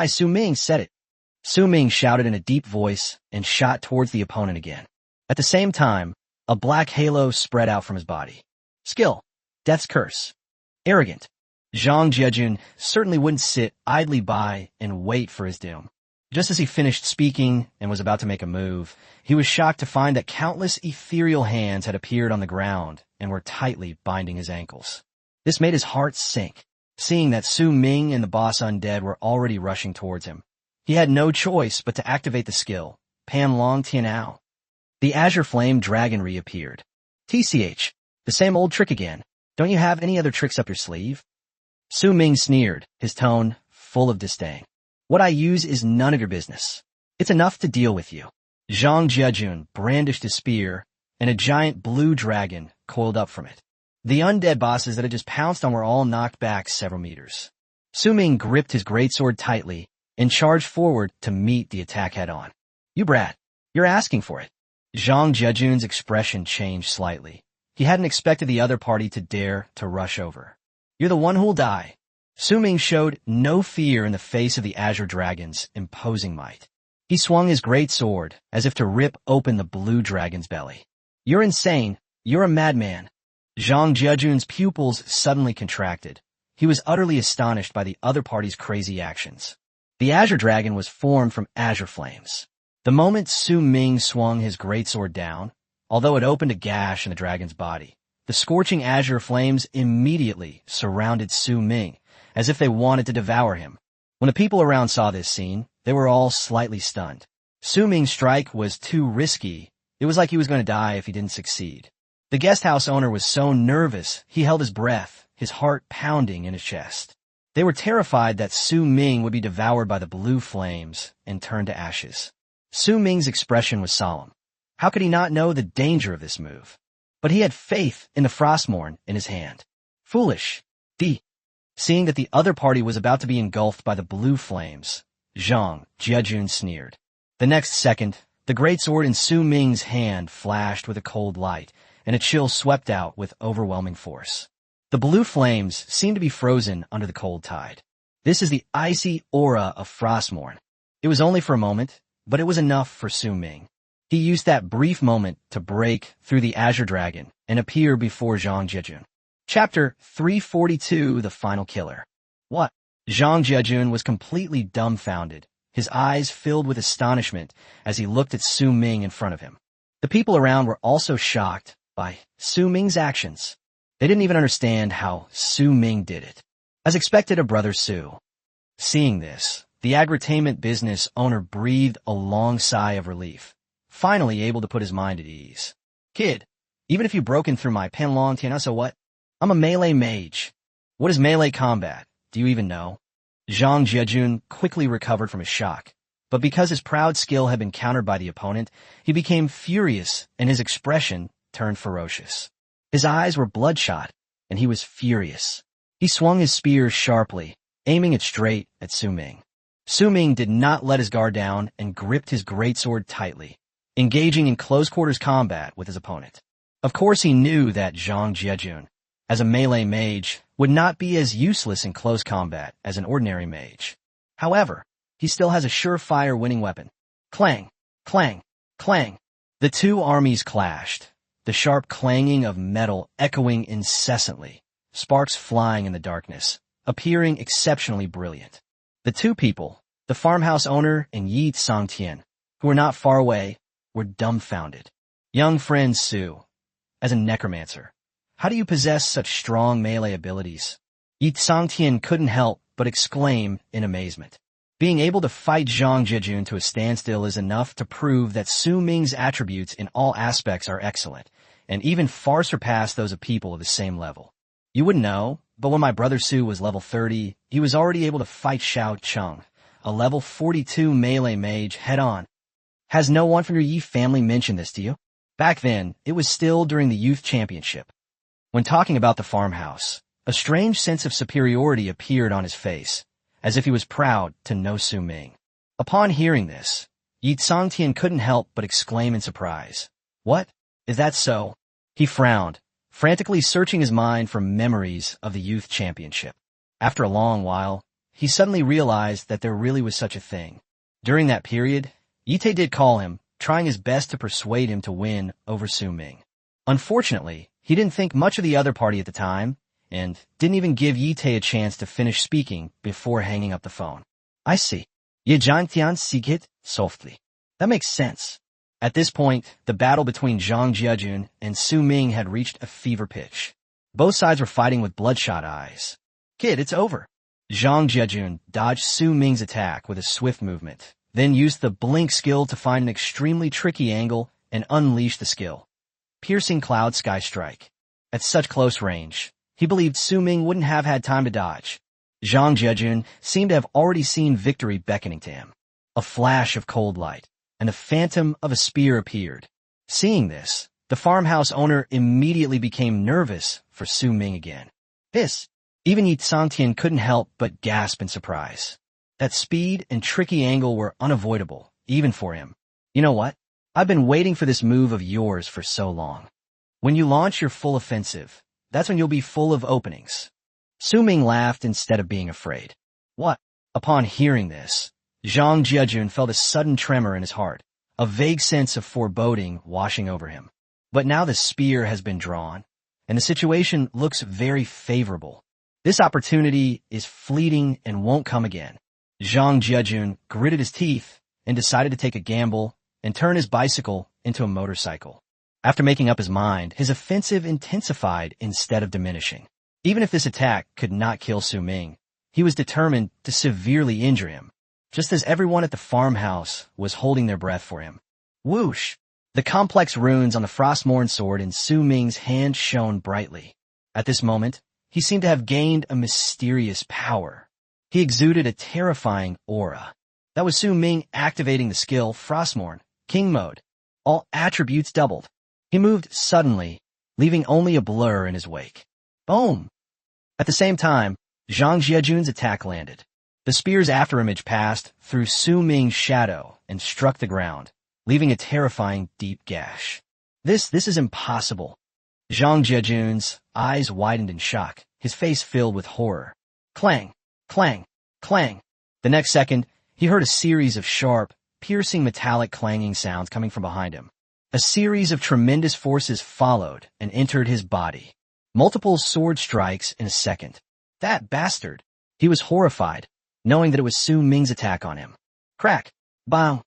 Su Ming said it. Su Ming shouted in a deep voice and shot towards the opponent again. At the same time, a black halo spread out from his body. Skill. Death's curse. Arrogant. Zhang Jiejun certainly wouldn't sit idly by and wait for his doom. Just as he finished speaking and was about to make a move, he was shocked to find that countless ethereal hands had appeared on the ground and were tightly binding his ankles. This made his heart sink, seeing that Su Ming and the boss undead were already rushing towards him. He had no choice but to activate the skill, Pan Long Tianao. The Azure Flame Dragon reappeared. TCH, the same old trick again. Don't you have any other tricks up your sleeve? Su Ming sneered, his tone full of disdain. What I use is none of your business. It's enough to deal with you. Zhang Jiejun brandished his spear, and a giant blue dragon coiled up from it. The undead bosses that had just pounced on were all knocked back several meters. Su Ming gripped his greatsword tightly and charged forward to meet the attack head-on. You brat, you're asking for it. Zhang Jiejun's expression changed slightly. He hadn't expected the other party to dare to rush over. You're the one who'll die. Su Ming showed no fear in the face of the Azure Dragon's imposing might. He swung his great sword as if to rip open the blue dragon's belly. You're insane. You're a madman. Zhang Jiejun's pupils suddenly contracted. He was utterly astonished by the other party's crazy actions. The Azure Dragon was formed from azure flames. The moment Su Ming swung his greatsword down, although it opened a gash in the dragon's body, The scorching azure flames immediately surrounded Su Ming, as if they wanted to devour him. When the people around saw this scene, they were all slightly stunned. Su Ming's strike was too risky. It was like he was going to die if he didn't succeed. The guest house owner was so nervous, he held his breath, his heart pounding in his chest. They were terrified that Su Ming would be devoured by the blue flames and turn to ashes. Su Ming's expression was solemn. How could he not know the danger of this move? But he had faith in the Frostmourne in his hand. Foolish. Seeing that the other party was about to be engulfed by the blue flames, Zhang Jiejun sneered. The next second, the greatsword in Su Ming's hand flashed with a cold light, and a chill swept out with overwhelming force. The blue flames seemed to be frozen under the cold tide. This is the icy aura of Frostmourne. It was only for a moment, but it was enough for Su Ming. He used that brief moment to break through the Azure Dragon and appear before Zhang Jiejun. Chapter 342, The Final Killer. What? Zhang Jiejun was completely dumbfounded, his eyes filled with astonishment as he looked at Su Ming in front of him. The people around were also shocked by Su Ming's actions. They didn't even understand how Su Ming did it. As expected of Brother Su. Seeing this, the agritainment business owner breathed a long sigh of relief, finally able to put his mind at ease. Kid, even if you've broken through my Penlong Tiana, so what? I'm a melee mage. What is melee combat? Do you even know? Zhang Jiejun quickly recovered from his shock, but because his proud skill had been countered by the opponent, he became furious and his expression turned ferocious. His eyes were bloodshot, and he was furious. He swung his spear sharply, aiming it straight at Su Ming. Su Ming did not let his guard down and gripped his greatsword tightly, engaging in close-quarters combat with his opponent. Of course he knew that Zhang Jiejun, as a melee mage, would not be as useless in close combat as an ordinary mage. However, he still has a surefire winning weapon. Clang, clang, clang. The two armies clashed, the sharp clanging of metal echoing incessantly, sparks flying in the darkness, appearing exceptionally brilliant. The two people, the farmhouse owner and Yi Tsangtian, who were not far away, were dumbfounded. Young friend Su, as a necromancer, how do you possess such strong melee abilities? Yi Tsangtian couldn't help but exclaim in amazement. Being able to fight Zhang Jiejun to a standstill is enough to prove that Su Ming's attributes in all aspects are excellent, and even far surpass those of people of the same level. You wouldn't know, but when my brother Su was level 30, he was already able to fight Xiao Cheng, a level 42 melee mage, head-on. Has no one from your Yi family mentioned this to you? Back then, it was still during the youth championship. When talking about the farmhouse, a strange sense of superiority appeared on his face, as if he was proud to know Su Ming. Upon hearing this, Yi Tsangtian couldn't help but exclaim in surprise. What? Is that so? He frowned, frantically searching his mind for memories of the youth championship. After a long while, he suddenly realized that there really was such a thing. During that period, Yite did call him, trying his best to persuade him to win over Su Ming. Unfortunately, he didn't think much of the other party at the time, and didn't even give Yite a chance to finish speaking before hanging up the phone. I see. Ye Zhangtian Sigit softly. That makes sense. At this point, the battle between Zhang Jiejun and Su Ming had reached a fever pitch. Both sides were fighting with bloodshot eyes. Kid, it's over. Zhang Jiejun dodged Su Ming's attack with a swift movement, then used the blink skill to find an extremely tricky angle and unleash the skill. Piercing Cloud Sky Strike. At such close range, he believed Su Ming wouldn't have had time to dodge. Zhang Jiejun seemed to have already seen victory beckoning to him. A flash of cold light, and the phantom of a spear appeared. Seeing this, the farmhouse owner immediately became nervous for Su Ming again. Even Yi Tsangtian couldn't help but gasp in surprise. That speed and tricky angle were unavoidable, even for him. You know what? I've been waiting for this move of yours for so long. When you launch your full offensive, that's when you'll be full of openings. Su Ming laughed instead of being afraid. What? Upon hearing this, Zhang Jiejun felt a sudden tremor in his heart, a vague sense of foreboding washing over him. But now the spear has been drawn, and the situation looks very favorable. This opportunity is fleeting and won't come again. Zhang Jiejun gritted his teeth and decided to take a gamble and turn his bicycle into a motorcycle. After making up his mind, his offensive intensified instead of diminishing. Even if this attack could not kill Su Ming, he was determined to severely injure him, just as everyone at the farmhouse was holding their breath for him. Whoosh! The complex runes on the Frostmourne sword in Su Ming's hand shone brightly. At this moment, he seemed to have gained a mysterious power. He exuded a terrifying aura. That was Su Ming activating the skill Frostmourne, King Mode. All attributes doubled. He moved suddenly, leaving only a blur in his wake. Boom! At the same time, Zhang Jiajun's attack landed. The spear's afterimage passed through Su Ming's shadow and struck the ground, leaving a terrifying deep gash. This is impossible. Zhang Jiajun's eyes widened in shock, his face filled with horror. Clang! Clang! Clang! The next second, he heard a series of sharp, piercing metallic clanging sounds coming from behind him. A series of tremendous forces followed and entered his body. Multiple sword strikes in a second. That bastard! He was horrified, knowing that it was Su Ming's attack on him. Crack! Bang!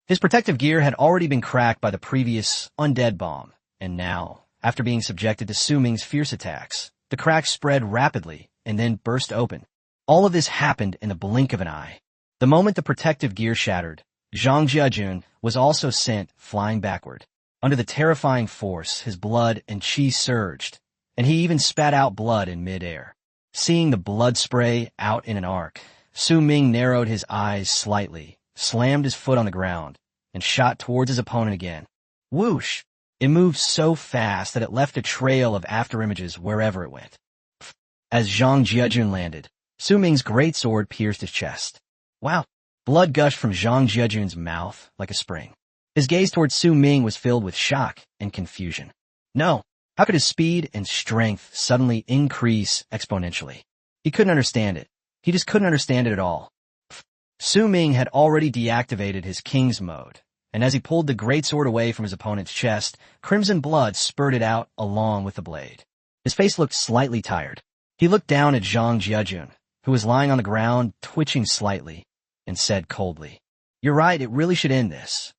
His protective gear had already been cracked by the previous Undead bomb, and now, after being subjected to Su Ming's fierce attacks, the cracks spread rapidly and then burst open. All of this happened in the blink of an eye. The moment the protective gear shattered, Zhang Jiajun was also sent flying backward. Under the terrifying force, his blood and chi surged, and he even spat out blood in midair. Seeing the blood spray out in an arc, Su Ming narrowed his eyes slightly, slammed his foot on the ground, and shot towards his opponent again. Whoosh! It moved so fast that it left a trail of afterimages wherever it went. As Zhang Jiajun landed, Su Ming's greatsword pierced his chest. Wow! Blood gushed from Zhang Jiajun's mouth like a spring. His gaze towards Su Ming was filled with shock and confusion. No! How could his speed and strength suddenly increase exponentially? He couldn't understand it. He just couldn't understand it at all. Su Ming had already deactivated his King's Mode, and as he pulled the greatsword away from his opponent's chest, crimson blood spurted out along with the blade. His face looked slightly tired. He looked down at Zhang Jiajun, who was lying on the ground, twitching slightly, and said coldly, "You're right, it really should end this.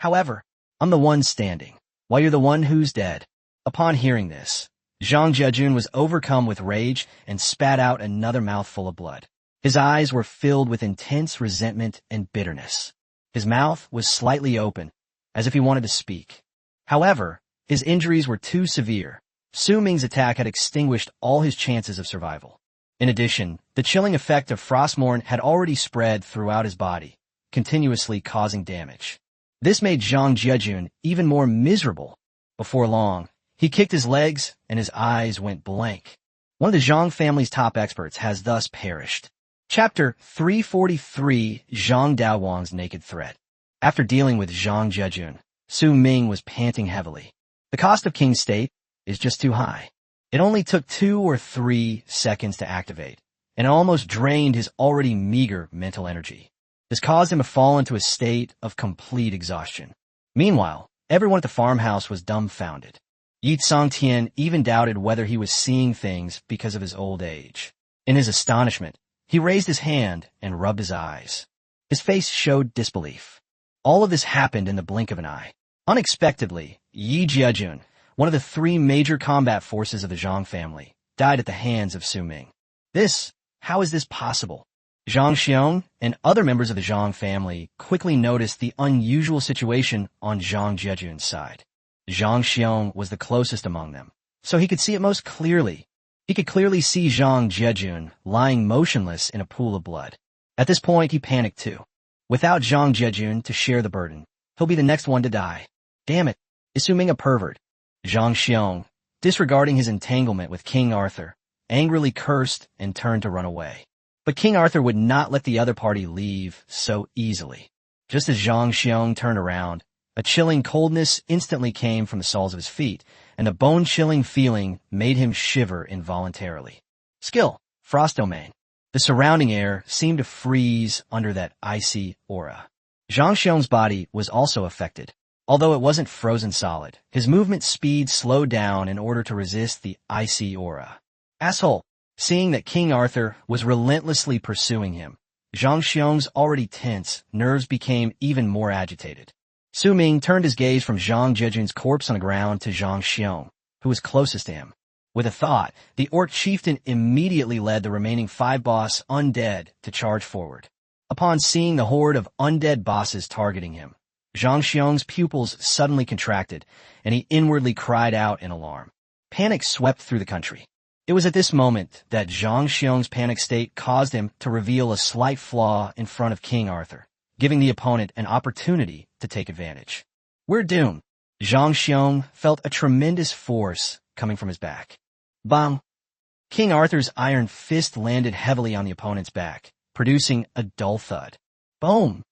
However, I'm the one standing, while you're the one who's dead." Upon hearing this, Zhang Jiajun was overcome with rage and spat out another mouthful of blood. His eyes were filled with intense resentment and bitterness. His mouth was slightly open, as if he wanted to speak. However, his injuries were too severe. Su Ming's attack had extinguished all his chances of survival. In addition, the chilling effect of Frostmourne had already spread throughout his body, continuously causing damage. This made Zhang Jiajun even more miserable. Before long, he kicked his legs and his eyes went blank. One of the Zhang family's top experts has thus perished. Chapter 343, Zhang Daowang's Naked Threat. After dealing with Zhang Jiajun, Su Ming was panting heavily. The cost of King State is just too high. It only took 2 or 3 seconds to activate, and it almost drained his already meager mental energy. This caused him to fall into a state of complete exhaustion. Meanwhile, everyone at the farmhouse was dumbfounded. Yi Tsangtian even doubted whether he was seeing things because of his old age. In his astonishment, he raised his hand and rubbed his eyes. His face showed disbelief. All of this happened in the blink of an eye. Unexpectedly, Yi Jiajun, one of the 3 major combat forces of the Zhang family, died at the hands of Su Ming. How is this possible? Zhang Xiong and other members of the Zhang family quickly noticed the unusual situation on Zhang Jiajun's side. Zhang Xiong was the closest among them, so he could see it most clearly. He could clearly see Zhang Jiajun lying motionless in a pool of blood. At this point, he panicked too. Without Zhang Jiajun to share the burden, he'll be the next one to die. Damn it, is Su Ming a pervert? Zhang Xiong, disregarding his entanglement with King Arthur, angrily cursed and turned to run away. But King Arthur would not let the other party leave so easily. Just as Zhang Xiong turned around, a chilling coldness instantly came from the soles of his feet, and a bone-chilling feeling made him shiver involuntarily. Skill, Frost Domain. The surrounding air seemed to freeze under that icy aura. Zhang Xiong's body was also affected. Although it wasn't frozen solid, his movement speed slowed down in order to resist the icy aura. Asshole! Seeing that King Arthur was relentlessly pursuing him, Zhang Xiong's already tense nerves became even more agitated. Su Ming turned his gaze from Zhang Jejun's corpse on the ground to Zhang Xiong, who was closest to him. With a thought, the orc chieftain immediately led the remaining 5 boss Undead to charge forward. Upon seeing the horde of undead bosses targeting him, Zhang Xiong's pupils suddenly contracted, and he inwardly cried out in alarm. Panic swept through the country. It was at this moment that Zhang Xiong's panic state caused him to reveal a slight flaw in front of King Arthur, giving the opponent an opportunity to take advantage. "We're doomed." Zhang Xiong felt a tremendous force coming from his back. Bang! King Arthur's iron fist landed heavily on the opponent's back, producing a dull thud. Boom!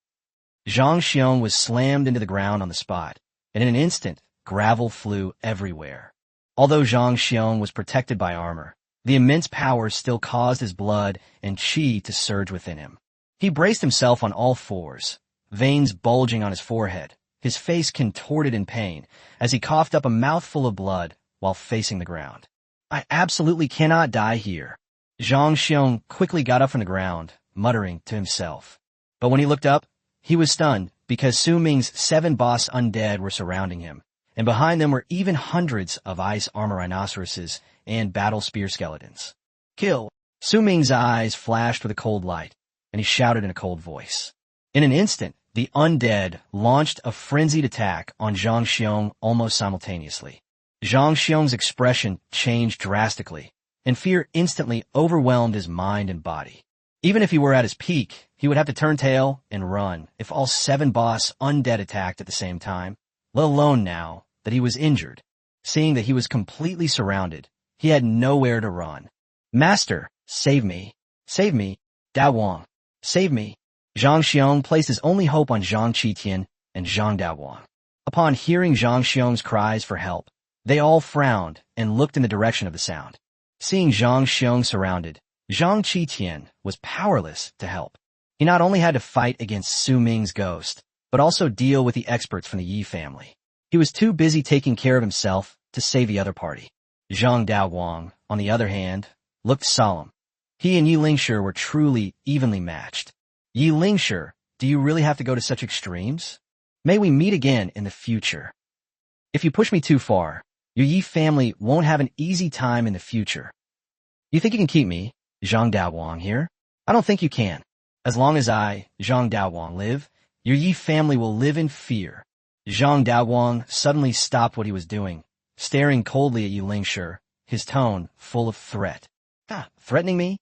Zhang Xiong was slammed into the ground on the spot, and in an instant, gravel flew everywhere. Although Zhang Xiong was protected by armor, the immense power still caused his blood and qi to surge within him. He braced himself on all fours, veins bulging on his forehead, his face contorted in pain as he coughed up a mouthful of blood while facing the ground. "I absolutely cannot die here." Zhang Xiong quickly got up from the ground, muttering to himself. But when he looked up, he was stunned because Su Ming's 7 boss undead were surrounding him, and behind them were even hundreds of ice armor rhinoceroses and battle spear skeletons. "Kill!" Su Ming's eyes flashed with a cold light, and he shouted in a cold voice. In an instant, the undead launched a frenzied attack on Zhang Xiong almost simultaneously. Zhang Xiong's expression changed drastically, and fear instantly overwhelmed his mind and body. Even if he were at his peak, he would have to turn tail and run if all 7 boss undead attacked at the same time, let alone now that he was injured. Seeing that he was completely surrounded, he had nowhere to run. "Master, save me. Save me. Dao Wang. Save me." Zhang Xiong placed his only hope on Zhang Qitian and Zhang Daowang. Upon hearing Zhang Xiong's cries for help, they all frowned and looked in the direction of the sound. Seeing Zhang Xiong surrounded, Zhang Qitian was powerless to help. He not only had to fight against Su Ming's ghost, but also deal with the experts from the Yi family. He was too busy taking care of himself to save the other party. Zhang Daowang, on the other hand, looked solemn. He and Yi Lingshi were truly evenly matched. "Yi Lingshi, do you really have to go to such extremes? May we meet again in the future. If you push me too far, your Yi family won't have an easy time in the future." "You think you can keep me, Zhang Daowang, here?" "I don't think you can. As long as I, Zhang Daowang, live, your Yi family will live in fear." Zhang Daowang suddenly stopped what he was doing, staring coldly at Yi Lingshi, his tone full of threat. "Threatening me?"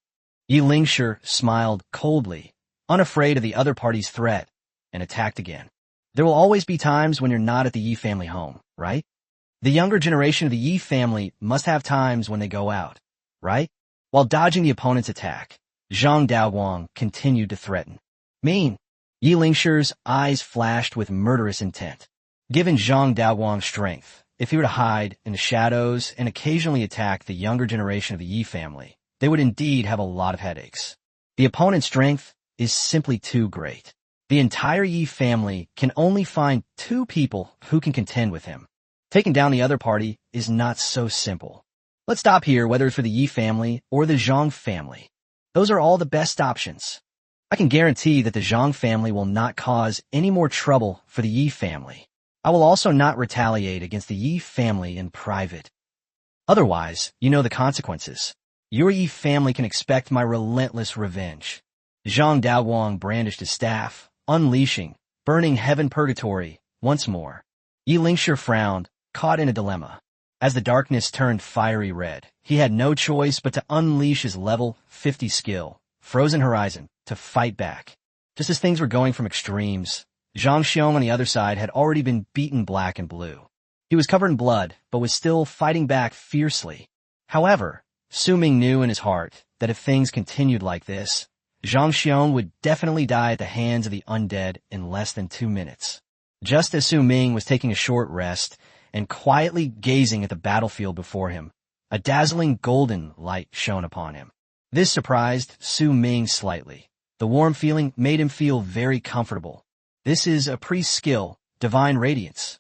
Yi Lingshi smiled coldly, unafraid of the other party's threat, and attacked again. "There will always be times when you're not at the Yi family home, right? The younger generation of the Yi family must have times when they go out, right?" While dodging the opponent's attack, Zhang Daowang continued to threaten. "Mean." Yi Lingshi's eyes flashed with murderous intent. Given Zhang Daowang's strength, if he were to hide in the shadows and occasionally attack the younger generation of the Yi family, they would indeed have a lot of headaches. The opponent's strength is simply too great. The entire Yi family can only find 2 people who can contend with him. Taking down the other party is not so simple. Let's stop here, whether it's for the Yi family or the Zhang family. Those are all the best options. I can guarantee that the Zhang family will not cause any more trouble for the Yi family. I will also not retaliate against the Yi family in private. Otherwise, you know the consequences. Your Yi family can expect my relentless revenge." Zhang Daowang brandished his staff, unleashing, burning heaven purgatory once more. Yi Lingshi frowned, caught in a dilemma. As the darkness turned fiery red, he had no choice but to unleash his level 50 skill, Frozen Horizon, to fight back. Just as things were going from extremes, Zhang Xiong on the other side had already been beaten black and blue. He was covered in blood, but was still fighting back fiercely. However, Su Ming knew in his heart that if things continued like this, Zhang Xiong would definitely die at the hands of the undead in less than 2 minutes. Just as Su Ming was taking a short rest and quietly gazing at the battlefield before him, a dazzling golden light shone upon him. This surprised Su Ming slightly. The warm feeling made him feel very comfortable. This is a priest's skill, divine radiance.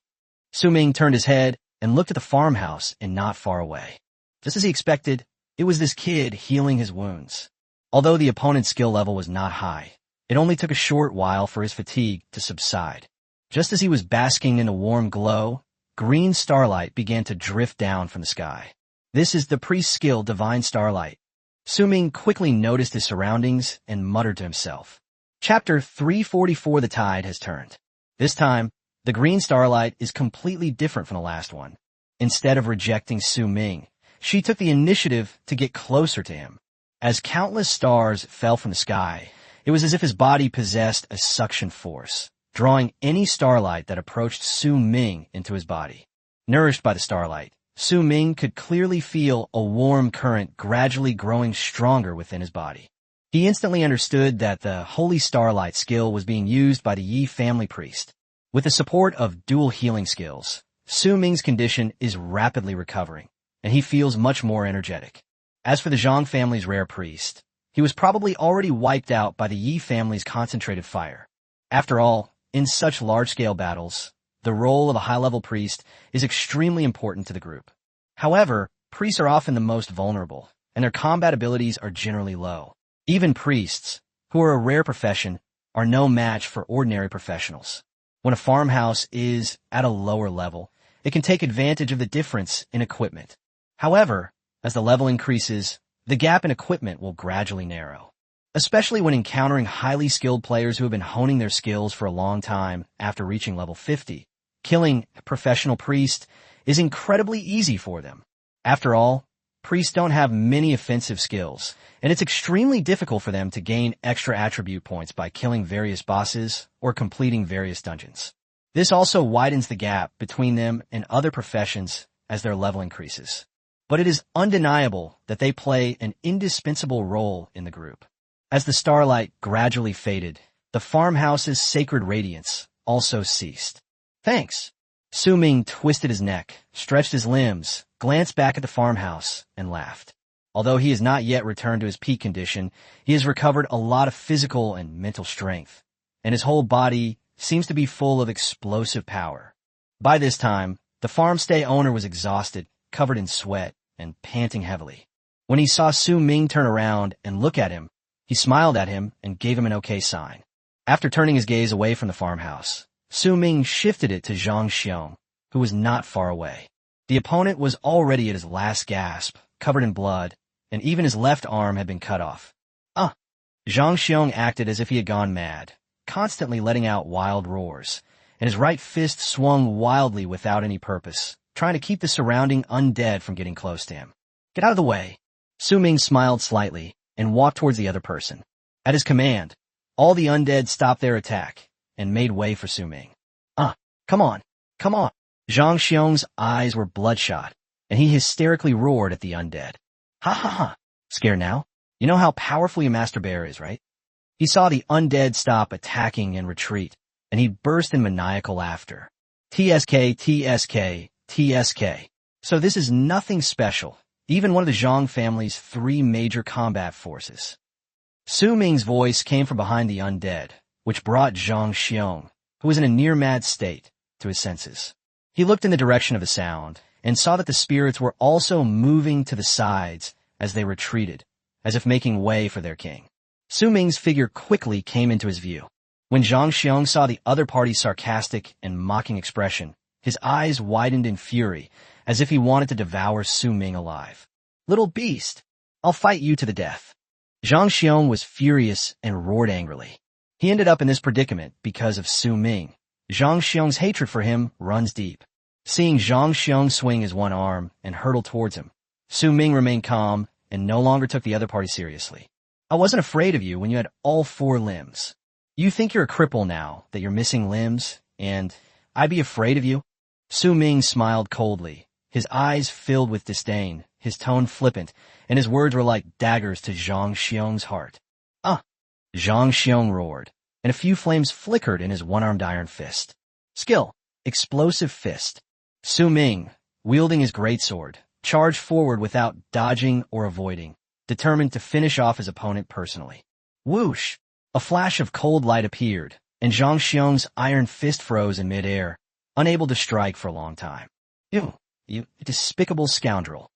Su Ming turned his head and looked at the farmhouse and not far away. Just as he expected, it was this kid healing his wounds. Although the opponent's skill level was not high, it only took a short while for his fatigue to subside. Just as he was basking in a warm glow, green starlight began to drift down from the sky. This is the priest's skill, Divine Starlight. Su-ming quickly noticed his surroundings and muttered to himself. Chapter 344. The tide has turned. This time, the green starlight is completely different from the last one. Instead of rejecting Su-ming, she took the initiative to get closer to him. As countless stars fell from the sky, it was as if his body possessed a suction force, drawing any starlight that approached Su-ming into his body. Nourished by the starlight, Su-ming could clearly feel a warm current gradually growing stronger within his body. He instantly understood that the Holy Starlight skill was being used by the Yi family priest. With the support of dual healing skills, Su-ming's condition is rapidly recovering, and he feels much more energetic. As for the Zhang family's rare priest, he was probably already wiped out by the Yi family's concentrated fire. After all, in such large-scale battles, the role of a high-level priest is extremely important to the group. However, priests are often the most vulnerable, and their combat abilities are generally low. Even priests, who are a rare profession, are no match for ordinary professionals. When a farmhouse is at a lower level, it can take advantage of the difference in equipment. However, as the level increases, the gap in equipment will gradually narrow. Especially when encountering highly skilled players who have been honing their skills for a long time after reaching level 50. Killing a professional priest is incredibly easy for them. After all, priests don't have many offensive skills, and it's extremely difficult for them to gain extra attribute points by killing various bosses or completing various dungeons. This also widens the gap between them and other professions as their level increases. But it is undeniable that they play an indispensable role in the group. As the starlight gradually faded, the farmhouse's sacred radiance also ceased. Thanks. Su-ming twisted his neck, stretched his limbs, glanced back at the farmhouse, and laughed. Although he has not yet returned to his peak condition, he has recovered a lot of physical and mental strength, and his whole body seems to be full of explosive power. By this time, the farmstay owner was exhausted, covered in sweat, and panting heavily. When he saw Su-ming turn around and look at him, he smiled at him and gave him an okay sign. After turning his gaze away from the farmhouse, Su-ming shifted it to Zhang Xiong, who was not far away. The opponent was already at his last gasp, covered in blood, and even his left arm had been cut off. Zhang Xiong acted as if he had gone mad, constantly letting out wild roars, and his right fist swung wildly without any purpose, trying to keep the surrounding undead from getting close to him. Get out of the way. Su-ming smiled slightly and walked towards the other person. At his command, all the undead stopped their attack and made way for Su-ming. Come on. Zhang Xiong's eyes were bloodshot, and he hysterically roared at the undead. Ha ha ha. Scared now? You know how powerful your Master Bear is, right? He saw the undead stop attacking and retreat, and he burst in maniacal laughter. TSK, TSK, TSK. So this is nothing special, even one of the Zhang family's 3 major combat forces. Su-ming's voice came from behind the undead, which brought Zhang Xiong, who was in a near-mad state, to his senses. He looked in the direction of the sound, and saw that the spirits were also moving to the sides as they retreated, as if making way for their king. Su-ming's figure quickly came into his view. When Zhang Xiong saw the other party's sarcastic and mocking expression, his eyes widened in fury, as if he wanted to devour Su-ming alive. Little beast, I'll fight you to the death. Zhang Xiong was furious and roared angrily. He ended up in this predicament because of Su-ming. Zhang Xiong's hatred for him runs deep. Seeing Zhang Xiong swing his one arm and hurtle towards him, Su-ming remained calm and no longer took the other party seriously. I wasn't afraid of you when you had all 4 limbs. You think you're a cripple now that you're missing limbs, and I'd be afraid of you? Su-ming smiled coldly, his eyes filled with disdain, his tone flippant, and his words were like daggers to Zhang Xiong's heart. Zhang Xiong roared, and a few flames flickered in his one-armed iron fist. Skill, explosive fist. Su-ming, wielding his greatsword, charged forward without dodging or avoiding, determined to finish off his opponent personally. Whoosh! A flash of cold light appeared, and Zhang Xiong's iron fist froze in midair, unable to strike for a long time. You despicable scoundrel.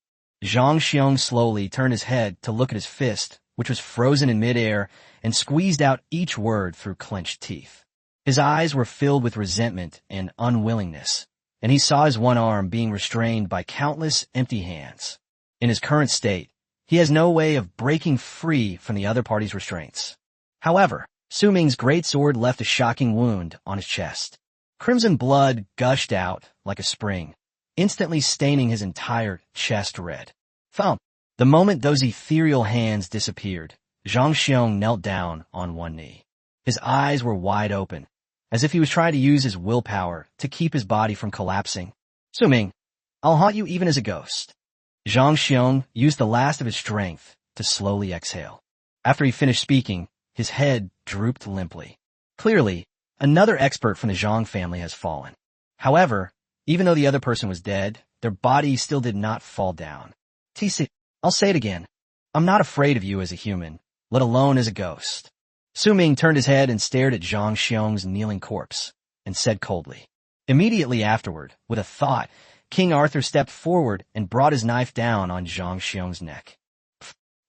Zhang Xiong slowly turned his head to look at his fist, which was frozen in midair, and squeezed out each word through clenched teeth. His eyes were filled with resentment and unwillingness, and he saw his one arm being restrained by countless empty hands. In his current state, he has no way of breaking free from the other party's restraints. However, Su Ming's great sword left a shocking wound on his chest. Crimson blood gushed out like a spring, instantly staining his entire chest red. Thump! The moment those ethereal hands disappeared, Zhang Xiong knelt down on one knee. His eyes were wide open, as if he was trying to use his willpower to keep his body from collapsing. Su Ming, I'll haunt you even as a ghost. Zhang Xiong used the last of his strength to slowly exhale. After he finished speaking, his head drooped limply. Clearly, another expert from the Zhang family has fallen. However, even though the other person was dead, their body still did not fall down. TC, I'll say it again. I'm not afraid of you as a human, let alone as a ghost. Su Ming turned his head and stared at Zhang Xiong's kneeling corpse, and said coldly. Immediately afterward, with a thought, King Arthur stepped forward and brought his knife down on Zhang Xiong's neck.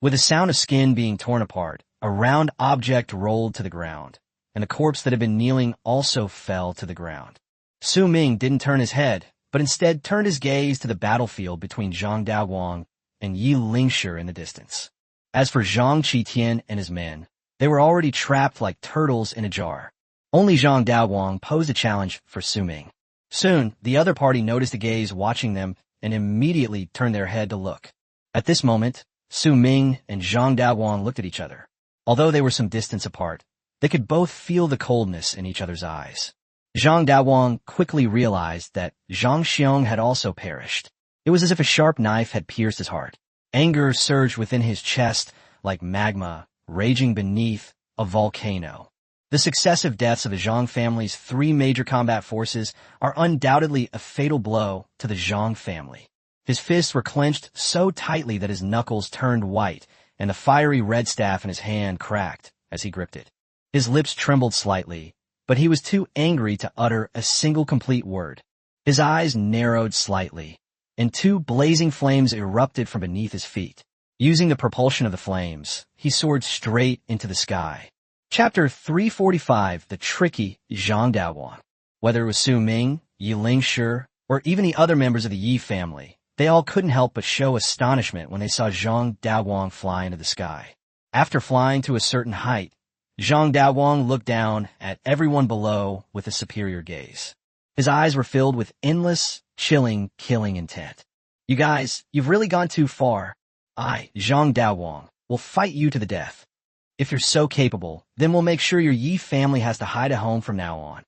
With a sound of skin being torn apart, a round object rolled to the ground, and the corpse that had been kneeling also fell to the ground. Su Ming didn't turn his head, but instead turned his gaze to the battlefield between Zhang Daoguang and Yi Lingshi in the distance. As for Zhang Qitian and his men, they were already trapped like turtles in a jar. Only Zhang Daoguang posed a challenge for Su Ming. Soon, the other party noticed the gaze watching them and immediately turned their head to look. At this moment, Su Ming and Zhang Daoguang looked at each other. Although they were some distance apart, they could both feel the coldness in each other's eyes. Zhang Daoguang quickly realized that Zhang Xiong had also perished. It was as if a sharp knife had pierced his heart. Anger surged within his chest like magma raging beneath a volcano. The successive deaths of the Zhang family's 3 major combat forces are undoubtedly a fatal blow to the Zhang family. His fists were clenched so tightly that his knuckles turned white, and the fiery red staff in his hand cracked as he gripped it. His lips trembled slightly, but he was too angry to utter a single complete word. His eyes narrowed slightly, and 2 blazing flames erupted from beneath his feet. Using the propulsion of the flames, he soared straight into the sky. Chapter 345, The Tricky Zhang Daoguang. Whether it was Su Ming, Yi Lingshi, or even the other members of the Yi family, they all couldn't help but show astonishment when they saw Zhang Daoguang fly into the sky. After flying to a certain height, Zhang Daoguang looked down at everyone below with a superior gaze. His eyes were filled with endless, chilling, killing intent. You guys, you've really gone too far. I, Zhang Daoguang, will fight you to the death. If you're so capable, then we'll make sure your Yi family has to hide a home from now on.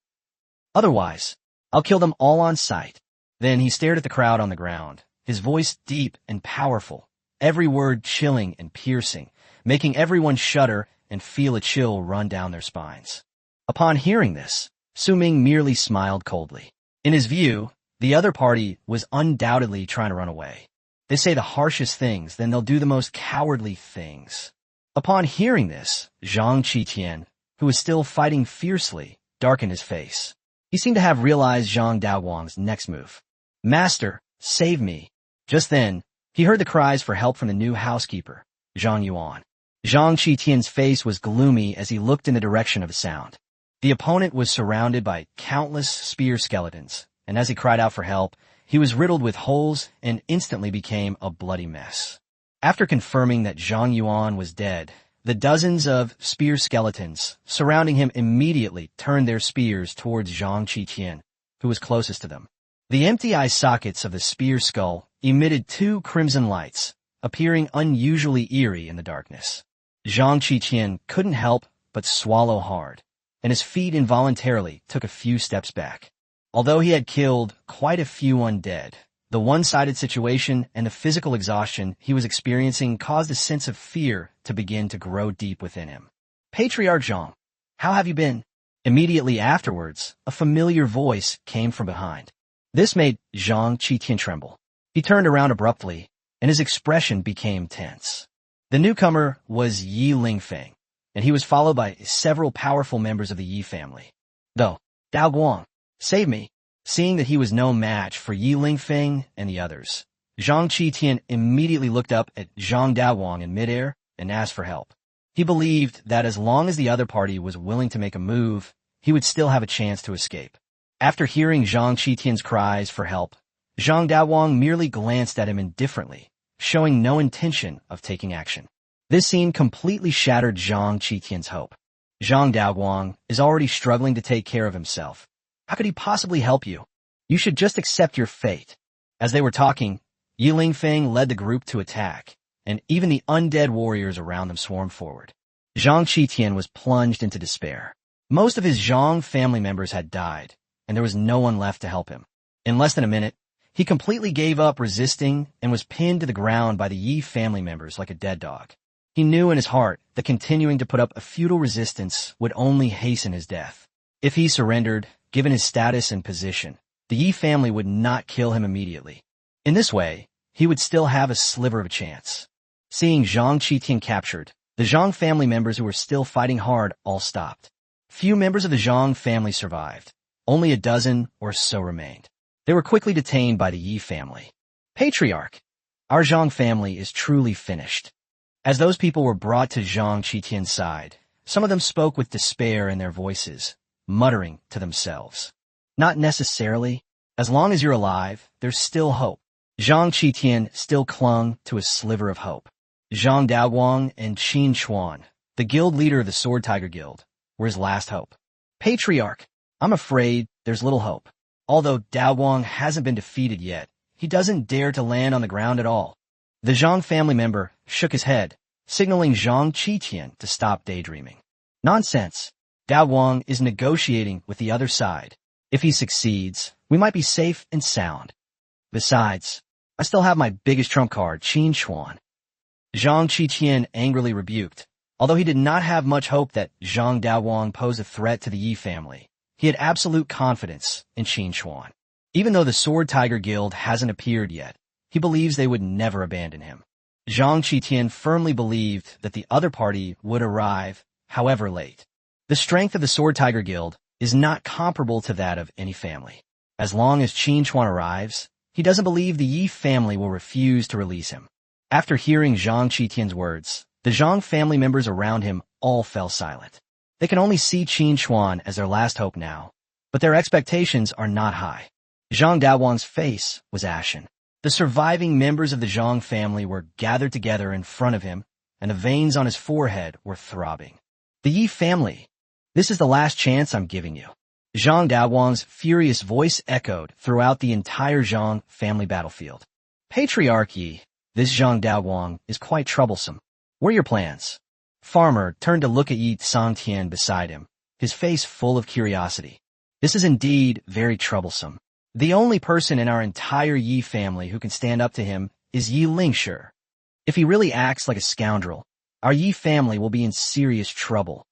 Otherwise, I'll kill them all on sight. Then he stared at the crowd on the ground, his voice deep and powerful, every word chilling and piercing, making everyone shudder and feel a chill run down their spines. Upon hearing this, Su Ming merely smiled coldly. In his view, the other party was undoubtedly trying to run away. They say the harshest things, then they'll do the most cowardly things. Upon hearing this, Zhang Qitian, who was still fighting fiercely, darkened his face. He seemed to have realized Zhang Daoguang's next move. Master, save me. Just then, he heard the cries for help from the new housekeeper, Zhang Yuan. Zhang Qitian's face was gloomy as he looked in the direction of the sound. The opponent was surrounded by countless spear skeletons, and as he cried out for help, he was riddled with holes and instantly became a bloody mess. After confirming that Zhang Yuan was dead, the dozens of spear skeletons surrounding him immediately turned their spears towards Zhang Qitian, who was closest to them. The empty eye sockets of the spear skull emitted 2 crimson lights, appearing unusually eerie in the darkness. Zhang Qitian couldn't help but swallow hard, and his feet involuntarily took a few steps back. Although he had killed quite a few undead, the one-sided situation and the physical exhaustion he was experiencing caused a sense of fear to begin to grow deep within him. Patriarch Zhang, how have you been? Immediately afterwards, a familiar voice came from behind. This made Zhang Qitian tremble. He turned around abruptly, and his expression became tense. The newcomer was Yi Lingfeng, and he was followed by several powerful members of the Yi family. Though, Daoguang, save me. Seeing that he was no match for Yi Lingfeng and the others, Zhang Qitian immediately looked up at Zhang Daoguang in midair and asked for help. He believed that as long as the other party was willing to make a move, he would still have a chance to escape. After hearing Zhang Qitian's cries for help, Zhang Daowang merely glanced at him indifferently, showing no intention of taking action. This scene completely shattered Zhang Qitian's hope. Zhang Daowang is already struggling to take care of himself. How could he possibly help you? You should just accept your fate. As they were talking, Yi Lingfeng led the group to attack, and even the undead warriors around them swarmed forward. Zhang Qitian was plunged into despair. Most of his Zhang family members had died, and there was no one left to help him. In less than a minute, he completely gave up resisting and was pinned to the ground by the Yi family members like a dead dog. He knew in his heart that continuing to put up a futile resistance would only hasten his death. If he surrendered, given his status and position, the Yi family would not kill him immediately. In this way, he would still have a sliver of a chance. Seeing Zhang Qitian captured, the Zhang family members who were still fighting hard all stopped. Few members of the Zhang family survived. Only a dozen or so remained. They were quickly detained by the Yi family. Patriarch, our Zhang family is truly finished. As those people were brought to Zhang Qitian's side, some of them spoke with despair in their voices, muttering to themselves. Not necessarily. As long as you're alive, there's still hope. Zhang Qitian still clung to a sliver of hope. Zhang Daowang and Qin Chuan, the guild leader of the Sword Tiger Guild, were his last hope. Patriarch, I'm afraid there's little hope. Although Daowang hasn't been defeated yet, he doesn't dare to land on the ground at all. The Zhang family member shook his head, signaling Zhang Qitian to stop daydreaming. Nonsense. Daowang is negotiating with the other side. If he succeeds, we might be safe and sound. Besides, I still have my biggest trump card, Qin Chuan. Zhang Qitian angrily rebuked. Although he did not have much hope that Zhang Daowang posed a threat to the Yi family, he had absolute confidence in Qin Chuan. Even though the Sword Tiger Guild hasn't appeared yet, he believes they would never abandon him. Zhang Qitian firmly believed that the other party would arrive, however late. The strength of the Sword Tiger Guild is not comparable to that of any family. As long as Qin Chuan arrives, he doesn't believe the Yi family will refuse to release him. After hearing Zhang Qitian's words, the Zhang family members around him all fell silent. They can only see Qin Chuan as their last hope now, but their expectations are not high. Zhang Daowang's face was ashen. The surviving members of the Zhang family were gathered together in front of him, and the veins on his forehead were throbbing. The Yi family, this is the last chance I'm giving you. Zhang Daowang's furious voice echoed throughout the entire Zhang family battlefield. Patriarch Yi, this Zhang Daowang is quite troublesome. What are your plans? Farmer turned to look at Yi Tsangtian beside him, his face full of curiosity. This is indeed very troublesome. The only person in our entire Yi family who can stand up to him is Yi Lingshi. If he really acts like a scoundrel, our Yi family will be in serious trouble.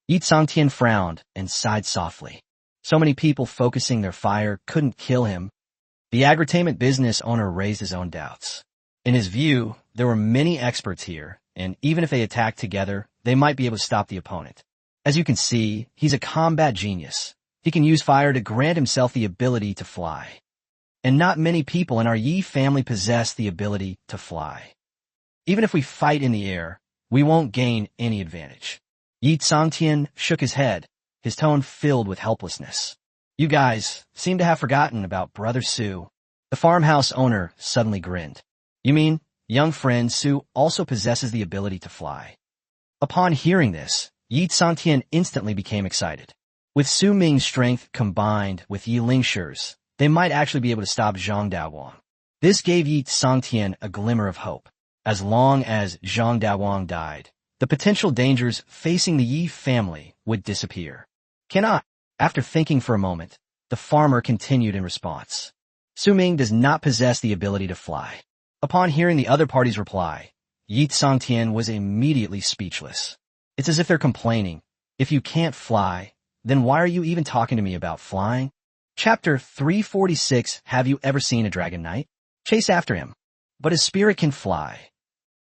Yi Tsangtian frowned and sighed softly. So many people focusing their fire couldn't kill him. The agritainment business owner raised his own doubts. In his view, there were many experts here, and even if they attacked together, they might be able to stop the opponent. As you can see, he's a combat genius. He can use fire to grant himself the ability to fly. And not many people in our Yi family possess the ability to fly. Even if we fight in the air, we won't gain any advantage. Yi Tsangtian shook his head, his tone filled with helplessness. You guys seem to have forgotten about Brother Su. The farmhouse owner suddenly grinned. You mean, young friend Su also possesses the ability to fly? Upon hearing this, Yi Tsangtian instantly became excited. With Su Ming's strength combined with Yi Lingshi's, they might actually be able to stop Zhang Daowang. This gave Yi Tsangtian a glimmer of hope. As long as Zhang Daowang died, the potential dangers facing the Yi family would disappear. After thinking for a moment, the farmer continued in response. Su Ming does not possess the ability to fly. Upon hearing the other party's reply, Yi Tsangtian was immediately speechless. It's as if they're complaining. If you can't fly, then why are you even talking to me about flying? Chapter 346. Have you ever seen a dragon knight? Chase after him. But his spirit can fly.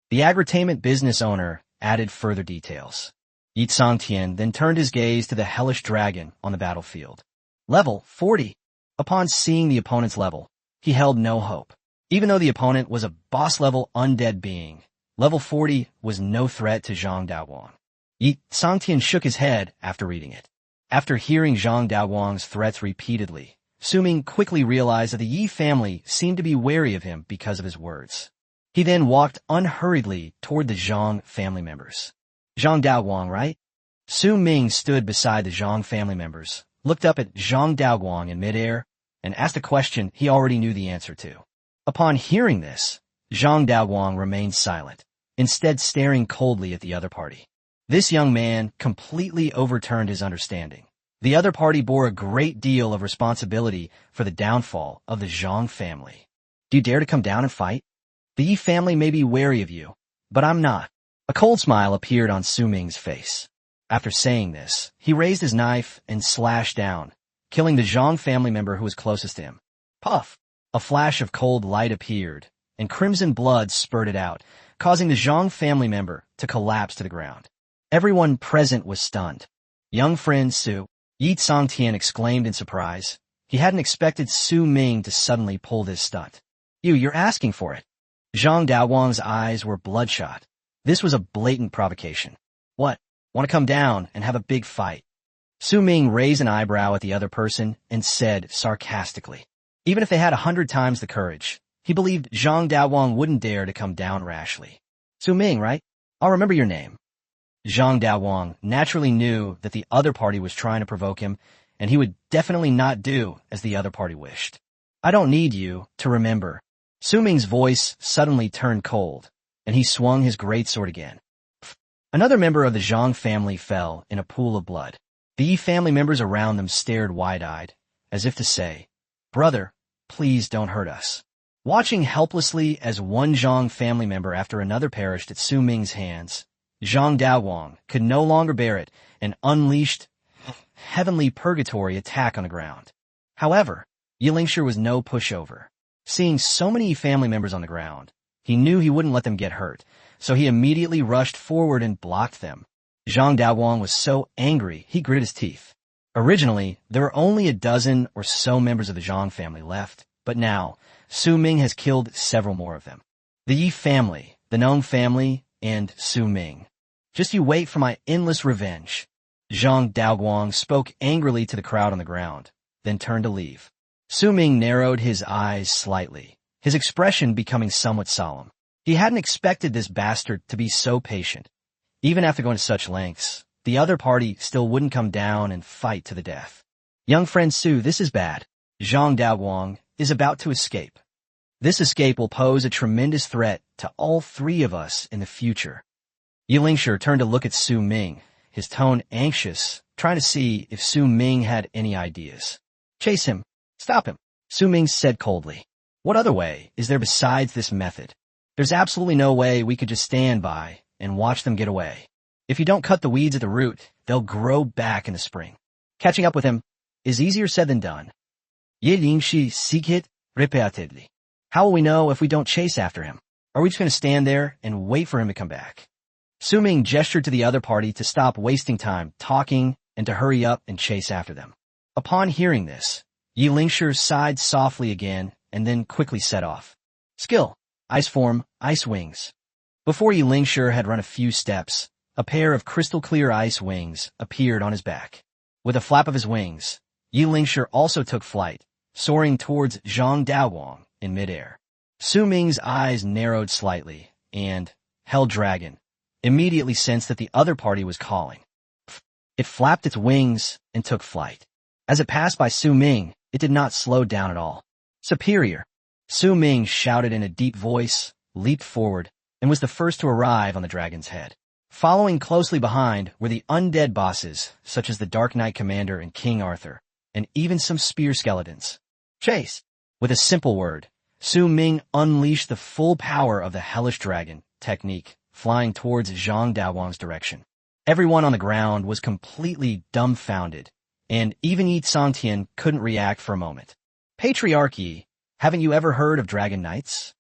The agritainment business owner added further details. Yi Tsangtian then turned his gaze to the hellish dragon on the battlefield. Level 40. Upon seeing the opponent's level, he held no hope. Even though the opponent was a boss-level undead being, level 40 was no threat to Zhang Daowang. Yi Tsangtian shook his head after reading it. After hearing Zhang Daoguang's threats repeatedly, Su Ming quickly realized that the Yi family seemed to be wary of him because of his words. He then walked unhurriedly toward the Zhang family members. Zhang Daoguang, right? Su Ming stood beside the Zhang family members, looked up at Zhang Daoguang in midair, and asked a question he already knew the answer to. Upon hearing this, Zhang Daoguang remained silent, instead staring coldly at the other party. This young man completely overturned his understanding. The other party bore a great deal of responsibility for the downfall of the Zhang family. Do you dare to come down and fight? The Yi family may be wary of you, but I'm not. A cold smile appeared on Su Ming's face. After saying this, he raised his knife and slashed down, killing the Zhang family member who was closest to him. Puff! A flash of cold light appeared, and crimson blood spurted out, causing the Zhang family member to collapse to the ground. Everyone present was stunned. Young friend Su, Yi Tsangtian exclaimed in surprise. He hadn't expected Su Ming to suddenly pull this stunt. You're asking for it. Zhang Daoguang's eyes were bloodshot. This was a blatant provocation. What? Want to come down and have a big fight? Su Ming raised an eyebrow at the other person and said sarcastically. Even if they had 100 times the courage, he believed Zhang Daoguang wouldn't dare to come down rashly. Su Ming, right? I'll remember your name. Zhang Daoguang naturally knew that the other party was trying to provoke him, and he would definitely not do as the other party wished. I don't need you to remember. Su Ming's voice suddenly turned cold, and he swung his greatsword again. Another member of the Zhang family fell in a pool of blood. The Yi family members around them stared wide-eyed, as if to say, "Brother, please don't hurt us." Watching helplessly as one Zhang family member after another perished at Su Ming's hands, Zhang Daoguang could no longer bear it and unleashed heavenly purgatory attack on the ground. However, Yi Lingshi was no pushover. Seeing so many family members on the ground, he knew he wouldn't let them get hurt, so he immediately rushed forward and blocked them. Zhang Daoguang was so angry he gritted his teeth. Originally, there were only a dozen or so members of the Zhang family left, but now, Su Ming has killed several more of them. The Yi family, the Nong family, and Su Ming. Just you wait for my endless revenge. Zhang Daoguang spoke angrily to the crowd on the ground, then turned to leave. Su Ming narrowed his eyes slightly, his expression becoming somewhat solemn. He hadn't expected this bastard to be so patient. Even after going to such lengths, the other party still wouldn't come down and fight to the death. Young friend Su, this is bad. Zhang Daoguang is about to escape. This escape will pose a tremendous threat to all three of us in the future. Yi Lingshi turned to look at Su Ming, his tone anxious, trying to see if Su Ming had any ideas. Chase him. Stop him, Su Ming said coldly. What other way is there besides this method? There's absolutely no way we could just stand by and watch them get away. If you don't cut the weeds at the root, they'll grow back in the spring. Catching up with him is easier said than done. Yi Lingshi seek repeatedly. How will we know if we don't chase after him? Are we just going to stand there and wait for him to come back? Su Ming gestured to the other party to stop wasting time talking and to hurry up and chase after them. Upon hearing this, Yi Lingshi sighed softly again and then quickly set off. Skill, Ice Form, Ice Wings. Before Yi Lingshi had run a few steps, a pair of crystal-clear ice wings appeared on his back. With a flap of his wings, Yi Lingshi also took flight, soaring towards Zhang Daoguang in midair. Su Ming's eyes narrowed slightly, and Hell Dragon immediately sensed that the other party was calling. It flapped its wings and took flight. As it passed by Su Ming, it did not slow down at all. Superior! Su Ming shouted in a deep voice, leaped forward, and was the first to arrive on the dragon's head. Following closely behind were the undead bosses, such as the Dark Knight Commander and King Arthur, and even some spear skeletons. Chase! With a simple word, Su Ming unleashed the full power of the Hellish Dragon technique, flying towards Zhang Daoguang's direction. Everyone on the ground was completely dumbfounded, and even Yi Tsangtian couldn't react for a moment. Patriarchy, haven't you ever heard of Dragon Knights?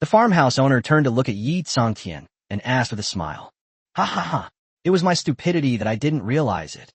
The farmhouse owner turned to look at Yi Tsangtian and asked with a smile. Ha ha ha, it was my stupidity that I didn't realize it.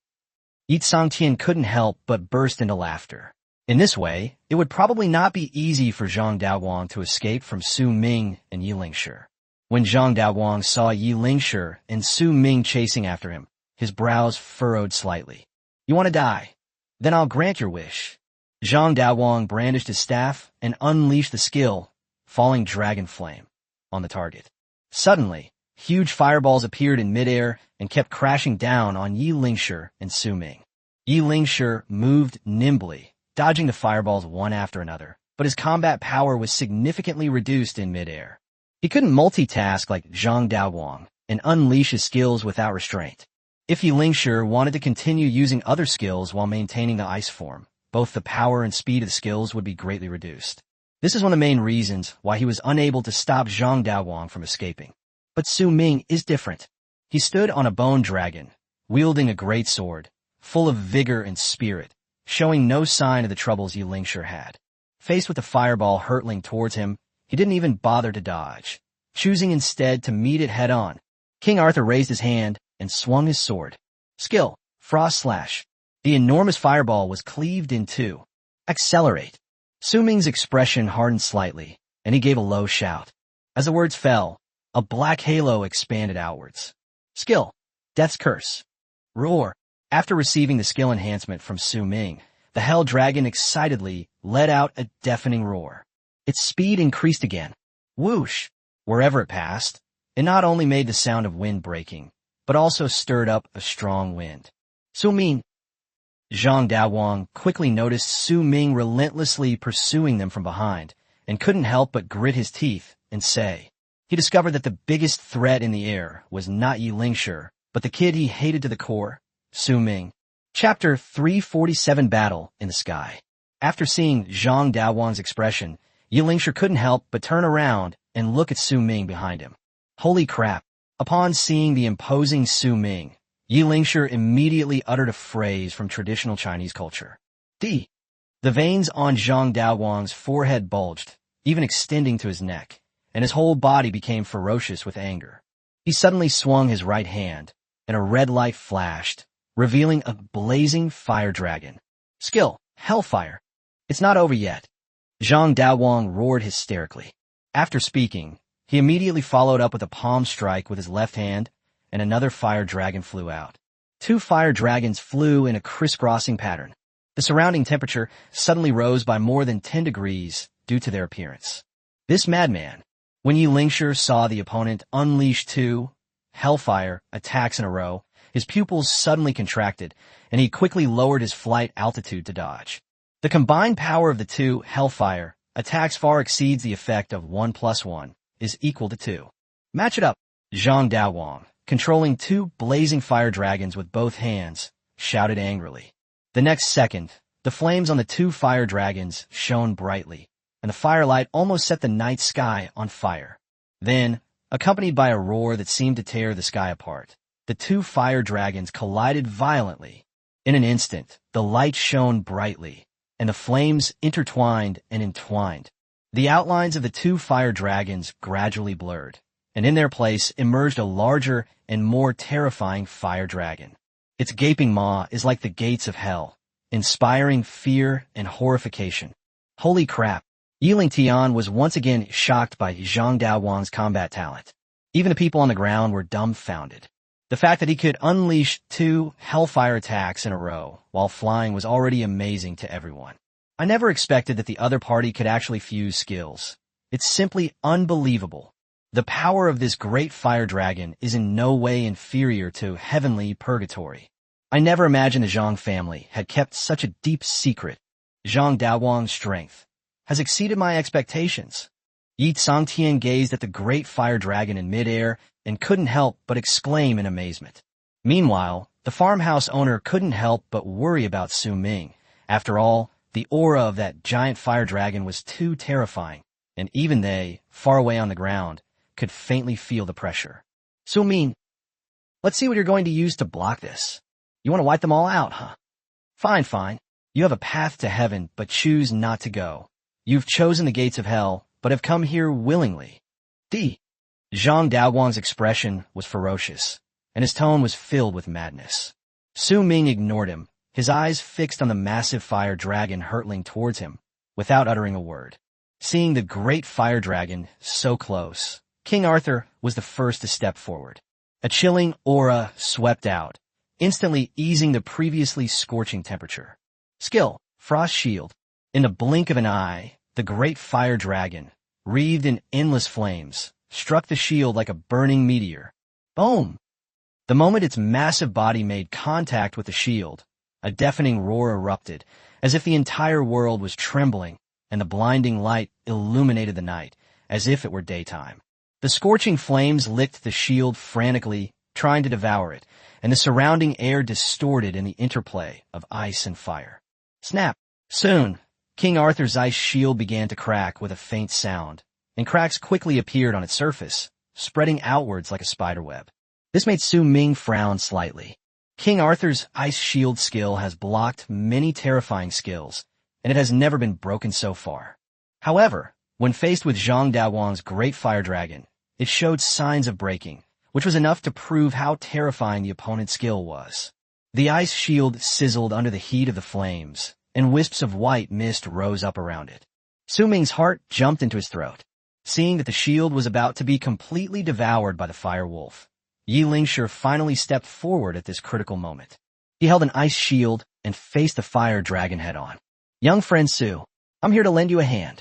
Yi Tsangtian couldn't help but burst into laughter. In this way, it would probably not be easy for Zhang Daoguang to escape from Su Ming and Yi Lingshi. When Zhang Daoguang saw Yi Lingshi and Su Ming chasing after him, his brows furrowed slightly. You want to die? Then I'll grant your wish. Zhang Daowang brandished his staff and unleashed the skill, falling dragon flame, on the target. Suddenly, huge fireballs appeared in midair and kept crashing down on Yi Lingshi and Su Ming. Yi Lingshi moved nimbly, dodging the fireballs one after another, but his combat power was significantly reduced in midair. He couldn't multitask like Zhang Daowang and unleash his skills without restraint. If Yi Lingshi wanted to continue using other skills while maintaining the ice form, both the power and speed of the skills would be greatly reduced. This is one of the main reasons why he was unable to stop Zhang Daowang from escaping. But Su Ming is different. He stood on a bone dragon, wielding a great sword, full of vigor and spirit, showing no sign of the troubles Yi Lingshi had. Faced with the fireball hurtling towards him, he didn't even bother to dodge, choosing instead to meet it head-on. King Arthur raised his hand and swung his sword. Skill, Frost Slash. The enormous fireball was cleaved in two. Accelerate. Su Ming's expression hardened slightly, and he gave a low shout. As the words fell, a black halo expanded outwards. Skill, Death's Curse. Roar. After receiving the skill enhancement from Su Ming, the Hell Dragon excitedly let out a deafening roar. Its speed increased again. Whoosh! Wherever it passed, it not only made the sound of wind breaking, but also stirred up a strong wind. Su Ming. Zhang Daowang quickly noticed Su Ming relentlessly pursuing them from behind, and couldn't help but grit his teeth and say. He discovered that the biggest threat in the air was not Yi Lingshi, but the kid he hated to the core, Su Ming. Chapter 347 Battle in the Sky. After seeing Zhang Daowang's expression, Yi Lingshi couldn't help but turn around and look at Su Ming behind him. Holy crap! Upon seeing the imposing Su Ming, Yi Lingshi immediately uttered a phrase from traditional Chinese culture. D. The veins on Zhang Daowang's forehead bulged, even extending to his neck, and his whole body became ferocious with anger. He suddenly swung his right hand, and a red light flashed, revealing a blazing fire dragon. Skill, Hellfire. It's not over yet. Zhang Daowang roared hysterically. After speaking, he immediately followed up with a palm strike with his left hand, and another fire dragon flew out. Two fire dragons flew in a crisscrossing pattern. The surrounding temperature suddenly rose by more than 10 degrees due to their appearance. This madman, when Yi Lingshi saw the opponent unleash two Hellfire attacks in a row, his pupils suddenly contracted, and he quickly lowered his flight altitude to dodge. The combined power of the two Hellfire attacks far exceeds the effect of 1 + 1 is equal to 2. Match it up. Zhang Daowang, controlling two blazing fire dragons with both hands, shouted angrily. The next second, the flames on the two fire dragons shone brightly, and the firelight almost set the night sky on fire. Then, accompanied by a roar that seemed to tear the sky apart, the two fire dragons collided violently. In an instant, the light shone brightly, and the flames intertwined and entwined. The outlines of the two fire dragons gradually blurred, and in their place emerged a larger and more terrifying fire dragon. Its gaping maw is like the gates of hell, inspiring fear and horrification. Holy crap! Yi Lingtian was once again shocked by Zhang Daowang's combat talent. Even the people on the ground were dumbfounded. The fact that he could unleash two Hellfire attacks in a row while flying was already amazing to everyone. I never expected that the other party could actually fuse skills. It's simply unbelievable. The power of this great fire dragon is in no way inferior to heavenly purgatory. I never imagined the Zhang family had kept such a deep secret. Zhang Daowang's strength has exceeded my expectations. Yi Tsangtian gazed at the great fire dragon in midair and couldn't help but exclaim in amazement. Meanwhile, the farmhouse owner couldn't help but worry about Su Ming. After all, the aura of that giant fire dragon was too terrifying, and even they, far away on the ground, could faintly feel the pressure. Su Ming, let's see what you're going to use to block this. You want to wipe them all out, huh? Fine, fine. You have a path to heaven, but choose not to go. You've chosen the gates of hell, but have come here willingly. D. Zhang Daowang's expression was ferocious, and his tone was filled with madness. Su Ming ignored him, his eyes fixed on the massive fire dragon hurtling towards him, without uttering a word. Seeing the great fire dragon so close, King Arthur was the first to step forward. A chilling aura swept out, instantly easing the previously scorching temperature. Skill, Frost Shield. In the blink of an eye, the great fire dragon, wreathed in endless flames, struck the shield like a burning meteor. Boom! The moment its massive body made contact with the shield, a deafening roar erupted, as if the entire world was trembling, and the blinding light illuminated the night, as if it were daytime. The scorching flames licked the shield frantically, trying to devour it, and the surrounding air distorted in the interplay of ice and fire. Snap! Soon, King Arthur's ice shield began to crack with a faint sound, and cracks quickly appeared on its surface, spreading outwards like a spiderweb. This made Su Ming frown slightly. King Arthur's ice shield skill has blocked many terrifying skills, and it has never been broken so far. However, when faced with Zhang Daowang's great fire dragon, it showed signs of breaking, which was enough to prove how terrifying the opponent's skill was. The ice shield sizzled under the heat of the flames, and wisps of white mist rose up around it. Su Ming's heart jumped into his throat, seeing that the shield was about to be completely devoured by the fire wolf. Yi Lingshi finally stepped forward at this critical moment. He held an ice shield and faced the fire dragon head-on. "Young friend Su, I'm here to lend you a hand."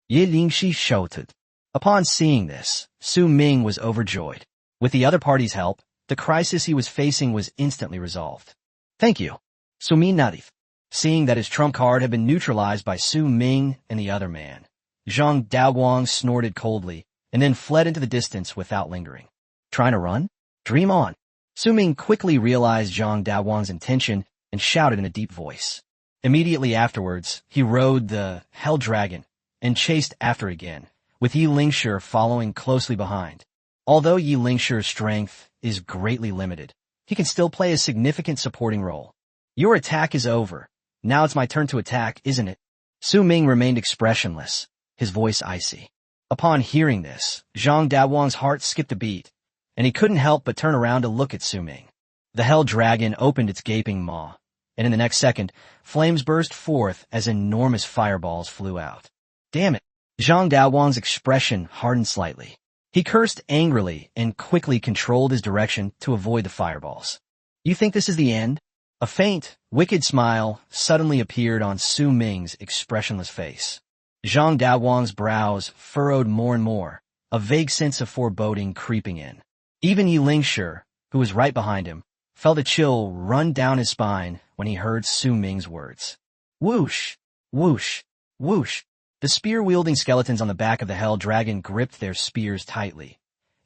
Yi Lingshi shouted. Upon seeing this, Su Ming was overjoyed. With the other party's help, the crisis he was facing was instantly resolved. "Thank you." Su Ming nodded. Seeing that his trump card had been neutralized by Su Ming and the other man, Zhang Daowang snorted coldly and then fled into the distance without lingering. Trying to run? Dream on. Su Ming quickly realized Zhang Daowang's intention and shouted in a deep voice. Immediately afterwards, he rode the Hell Dragon and chased after again, with Yi Lingshi following closely behind. Although Yi Lingshi's strength is greatly limited, he can still play a significant supporting role. "Your attack is over. Now it's my turn to attack, isn't it?" Su Ming remained expressionless, his voice icy. Upon hearing this, Zhang Daowang's heart skipped a beat, and he couldn't help but turn around to look at Su Ming. The Hell Dragon opened its gaping maw, and in the next second, flames burst forth as enormous fireballs flew out. Damn it! Zhang Daowang's expression hardened slightly. He cursed angrily and quickly controlled his direction to avoid the fireballs. "You think this is the end?" A faint, wicked smile suddenly appeared on Su Ming's expressionless face. Zhang Daowang's brows furrowed more and more, a vague sense of foreboding creeping in. Even Yi Lingshi, who was right behind him, felt a chill run down his spine when he heard Su Ming's words. Whoosh! Whoosh! Whoosh! The spear-wielding skeletons on the back of the Hell Dragon gripped their spears tightly,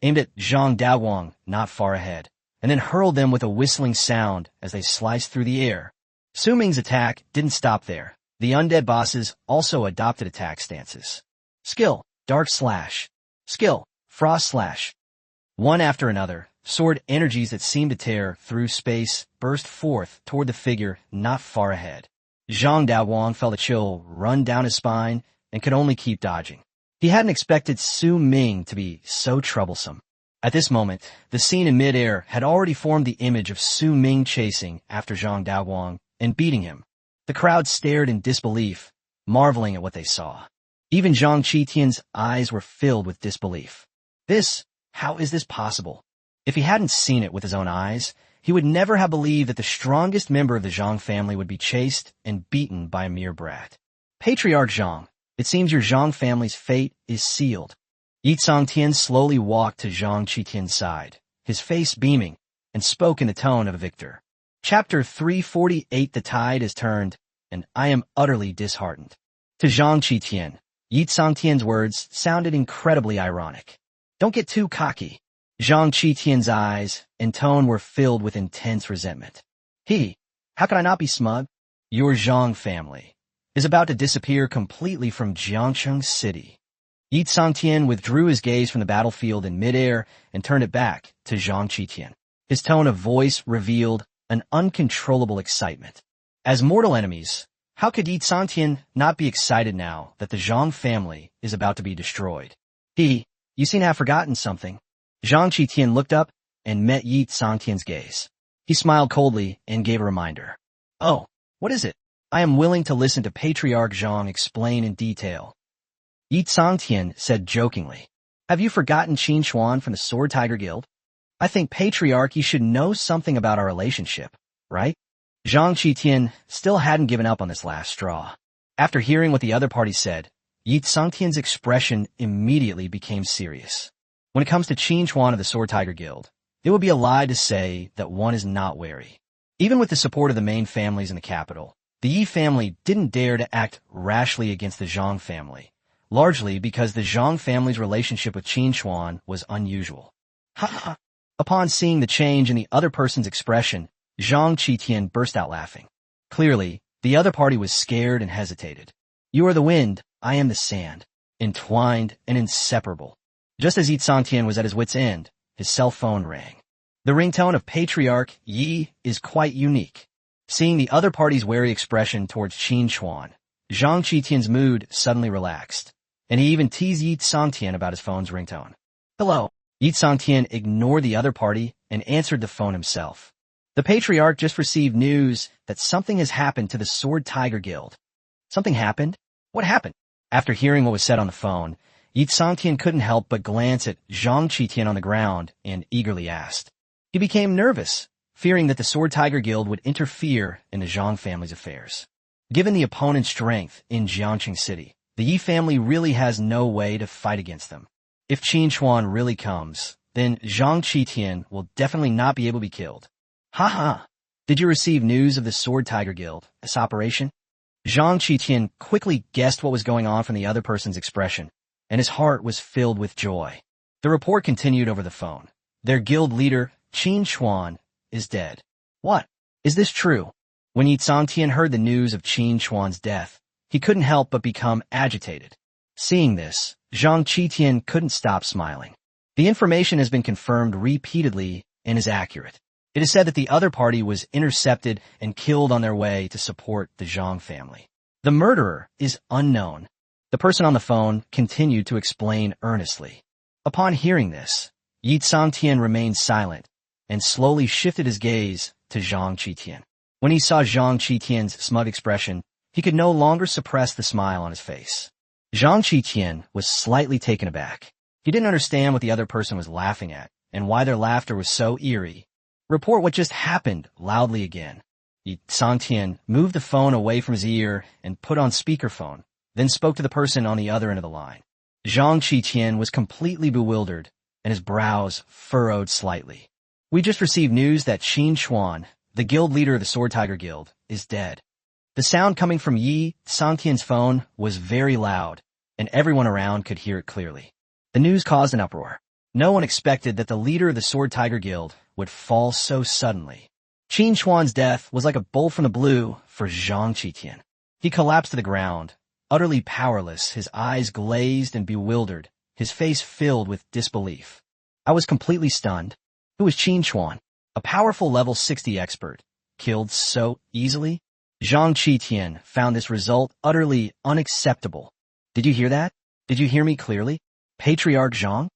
aimed at Zhang Daowang not far ahead, and then hurled them with a whistling sound as they sliced through the air. Su Ming's attack didn't stop there. The undead bosses also adopted attack stances. Skill, Dark Slash. Skill, Frost Slash. One after another, sword energies that seemed to tear through space burst forth toward the figure not far ahead. Zhang Daowang felt a chill run down his spine and could only keep dodging. He hadn't expected Su Ming to be so troublesome. At this moment, the scene in midair had already formed the image of Su Ming chasing after Zhang Daowang and beating him. The crowd stared in disbelief, marveling at what they saw. Even Zhang Qitian's eyes were filled with disbelief. How is this possible? If he hadn't seen it with his own eyes, he would never have believed that the strongest member of the Zhang family would be chased and beaten by a mere brat. Patriarch Zhang, it seems your Zhang family's fate is sealed. Yi Tsangtian slowly walked to Zhang Qitian's side, his face beaming, and spoke in the tone of a victor. Chapter 348. The tide has turned, and I am utterly disheartened. To Zhang Qitian, Yi Tsangtian's words sounded incredibly ironic. Don't get too cocky. Zhang Qitian's eyes and tone were filled with intense resentment. How can I not be smug? Your Zhang family is about to disappear completely from Jiangcheng City. Yi Tsangtian withdrew his gaze from the battlefield in midair and turned it back to Zhang Qitian. His tone of voice revealed an uncontrollable excitement. As mortal enemies, how could Yi Tsangtian not be excited now that the Zhang family is about to be destroyed? You seem to have forgotten something. Zhang Qitian looked up and met Yi Tsangtian's gaze. He smiled coldly and gave a reminder. Oh, what is it? I am willing to listen to Patriarch Zhang explain in detail. Yi Tsangtian said jokingly. Have you forgotten Qin Xuan from the Sword Tiger Guild? I think patriarchy should know something about our relationship, right? Zhang Qitian still hadn't given up on this last straw. After hearing what the other party said, Yi Tsangtian's expression immediately became serious. When it comes to Qin Chuan of the Sword Tiger Guild, it would be a lie to say that one is not wary. Even with the support of the main families in the capital, the Yi family didn't dare to act rashly against the Zhang family, largely because the Zhang family's relationship with Qin Chuan was unusual. Ha ha! Upon seeing the change in the other person's expression, Zhang Qitian burst out laughing. Clearly, the other party was scared and hesitated. You are the wind, I am the sand, entwined and inseparable. Just as Yi Tsangtian was at his wit's end, his cell phone rang. The ringtone of Patriarch Yi is quite unique. Seeing the other party's wary expression towards Qin Chuan, Zhang Qitian's mood suddenly relaxed, and he even teased Yi Tsangtian about his phone's ringtone. Hello. Yi Tsangtian ignored the other party and answered the phone himself. The Patriarch just received news that something has happened to the Sword Tiger Guild. Something happened? What happened? After hearing what was said on the phone, Yi Tsangtian couldn't help but glance at Zhang Qitian on the ground and eagerly asked. He became nervous, fearing that the Sword Tiger Guild would interfere in the Zhang family's affairs. Given the opponent's strength in Jiangqing City, the Yi family really has no way to fight against them. If Qin Chuan really comes, then Zhang Qitian will definitely not be able to be killed. Ha ha! Did you receive news of the Sword Tiger Guild, this operation? Zhang Qitian quickly guessed what was going on from the other person's expression, and his heart was filled with joy. The report continued over the phone. Their guild leader, Qin Chuan, is dead. What? Is this true? When Yi Tsangtian heard the news of Qin Chuan's death, he couldn't help but become agitated. Seeing this, Zhang Qitian couldn't stop smiling. The information has been confirmed repeatedly and is accurate. It is said that the other party was intercepted and killed on their way to support the Zhang family. The murderer is unknown. The person on the phone continued to explain earnestly. Upon hearing this, Yi Tsangtian remained silent and slowly shifted his gaze to Zhang Qitian. When he saw Zhang Qitian's smug expression, he could no longer suppress the smile on his face. Zhang Qitian was slightly taken aback. He didn't understand what the other person was laughing at and why their laughter was so eerie. Report what just happened loudly again. Yi Tsangtian moved the phone away from his ear and put on speakerphone, then spoke to the person on the other end of the line. Zhang Qitian was completely bewildered, and his brows furrowed slightly. We just received news that Qin Chuan, the guild leader of the Sword Tiger Guild, is dead. The sound coming from Yi Tsangtian's phone was very loud, and everyone around could hear it clearly. The news caused an uproar. No one expected that the leader of the Sword Tiger Guild would fall so suddenly. Qin Chuan's death was like a bolt from the blue for Zhang Qitian. He collapsed to the ground, utterly powerless, his eyes glazed and bewildered, his face filled with disbelief. I was completely stunned. Who was Qin Chuan? A powerful level 60 expert, killed so easily? Zhang Qitian found this result utterly unacceptable. Did you hear that? Did you hear me clearly? Patriarch Zhang?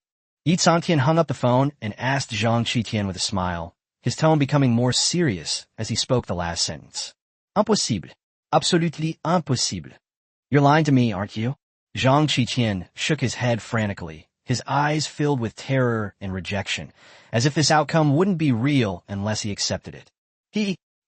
Yi Tsangtian hung up the phone and asked Zhang Qitian with a smile, his tone becoming more serious as he spoke the last sentence. Impossible. Absolutely impossible. You're lying to me, aren't you? Zhang Qitian shook his head frantically, his eyes filled with terror and rejection, as if this outcome wouldn't be real unless he accepted it.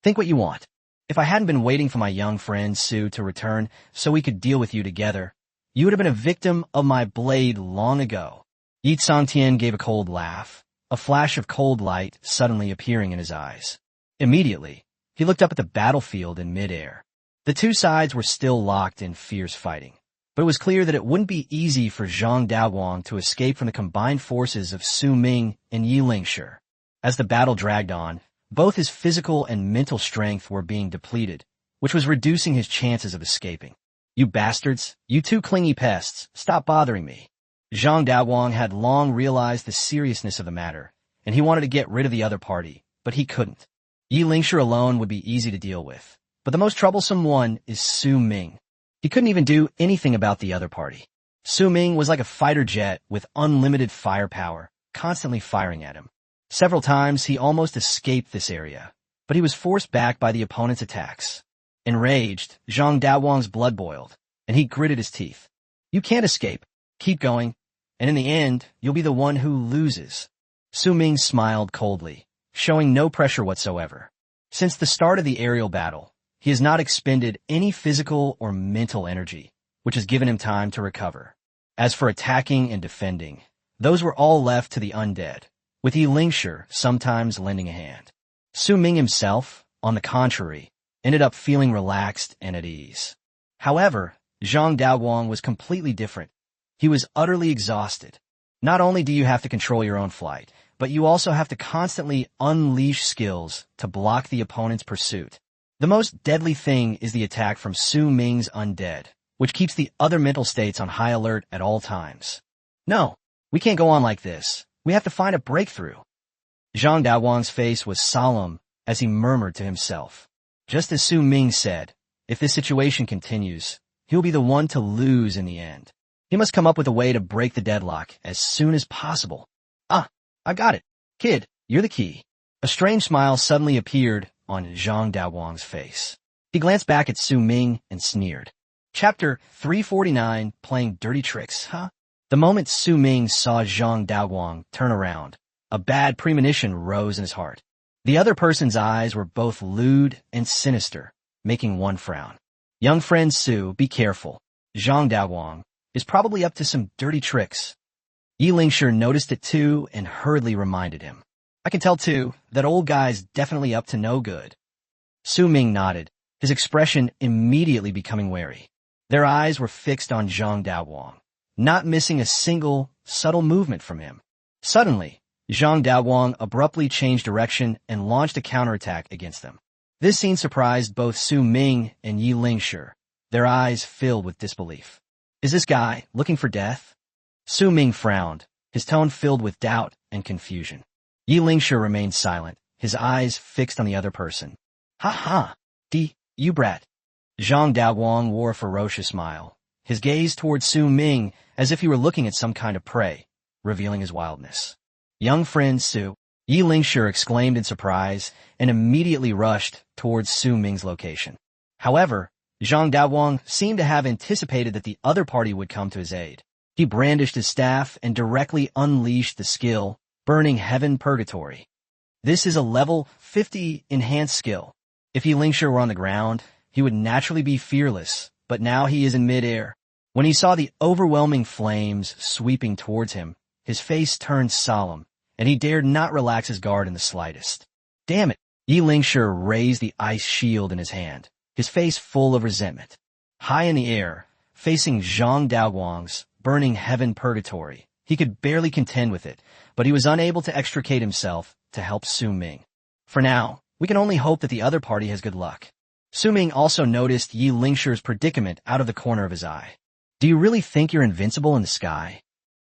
Think what you want. If I hadn't been waiting for my young friend Sue to return so we could deal with you together, you would have been a victim of my blade long ago. Yi Tsangtian gave a cold laugh, a flash of cold light suddenly appearing in his eyes. Immediately, he looked up at the battlefield in midair. The two sides were still locked in fierce fighting, but it was clear that it wouldn't be easy for Zhang Daoguang to escape from the combined forces of Su Ming and Yi Lingshi. As the battle dragged on, both his physical and mental strength were being depleted, which was reducing his chances of escaping. You bastards, you two clingy pests, stop bothering me. Zhang Daoguang had long realized the seriousness of the matter, and he wanted to get rid of the other party, but he couldn't. Yi Lingshi alone would be easy to deal with, but the most troublesome one is Su Ming. He couldn't even do anything about the other party. Su Ming was like a fighter jet with unlimited firepower, constantly firing at him. Several times he almost escaped this area, but he was forced back by the opponent's attacks. Enraged, Zhang Daoguang's blood boiled, and he gritted his teeth. You can't escape. Keep going, and in the end, you'll be the one who loses. Su Ming smiled coldly, showing no pressure whatsoever. Since the start of the aerial battle, he has not expended any physical or mental energy, which has given him time to recover. As for attacking and defending, those were all left to the undead, with Yi Lingshi sometimes lending a hand. Su Ming himself, on the contrary, ended up feeling relaxed and at ease. However, Zhang Daowang was completely different. He was utterly exhausted. Not only do you have to control your own flight, but you also have to constantly unleash skills to block the opponent's pursuit. The most deadly thing is the attack from Su Ming's Undead, which keeps the other mental states on high alert at all times. No, we can't go on like this. We have to find a breakthrough. Zhang Daowang's face was solemn as he murmured to himself. Just as Su Ming said, if this situation continues, he'll be the one to lose in the end. He must come up with a way to break the deadlock as soon as possible. Ah, I got it. Kid, you're the key. A strange smile suddenly appeared on Zhang Daowang's face. He glanced back at Su Ming and sneered. Chapter 349, Playing Dirty Tricks, huh? The moment Su Ming saw Zhang Daowang turn around, a bad premonition rose in his heart. The other person's eyes were both lewd and sinister, making one frown. Young friend Su, be careful. Zhang Daowang is probably up to some dirty tricks. Yi Lingshi noticed it too and hurriedly reminded him. I can tell too that old guy's definitely up to no good. Su Ming nodded, his expression immediately becoming wary. Their eyes were fixed on Zhang Daowang, not missing a single subtle movement from him. Suddenly, Zhang Daowang abruptly changed direction and launched a counterattack against them. This scene surprised both Su Ming and Yi Lingshi, their eyes filled with disbelief. Is this guy looking for death? Su Ming frowned, his tone filled with doubt and confusion. Yi Lingshi remained silent, his eyes fixed on the other person. Ha ha! You brat. Zhang Daowang wore a ferocious smile, his gaze towards Su Ming as if he were looking at some kind of prey, revealing his wildness. Young friend Su, Yi Lingshi exclaimed in surprise and immediately rushed towards Su Ming's location. However, Zhang Daowang seemed to have anticipated that the other party would come to his aid. He brandished his staff and directly unleashed the skill, Burning Heaven Purgatory. This is a level 50 enhanced skill. If Yi Lingshi were on the ground, he would naturally be fearless, but now he is in midair. When he saw the overwhelming flames sweeping towards him, his face turned solemn, and he dared not relax his guard in the slightest. Damn it! Yi Lingshi raised the ice shield in his hand, his face full of resentment. High in the air, facing Zhang Daowang's Burning Heaven Purgatory, he could barely contend with it, but he was unable to extricate himself to help Su Ming. For now, we can only hope that the other party has good luck. Su Ming also noticed Yi Lingshi's predicament out of the corner of his eye. Do you really think you're invincible in the sky?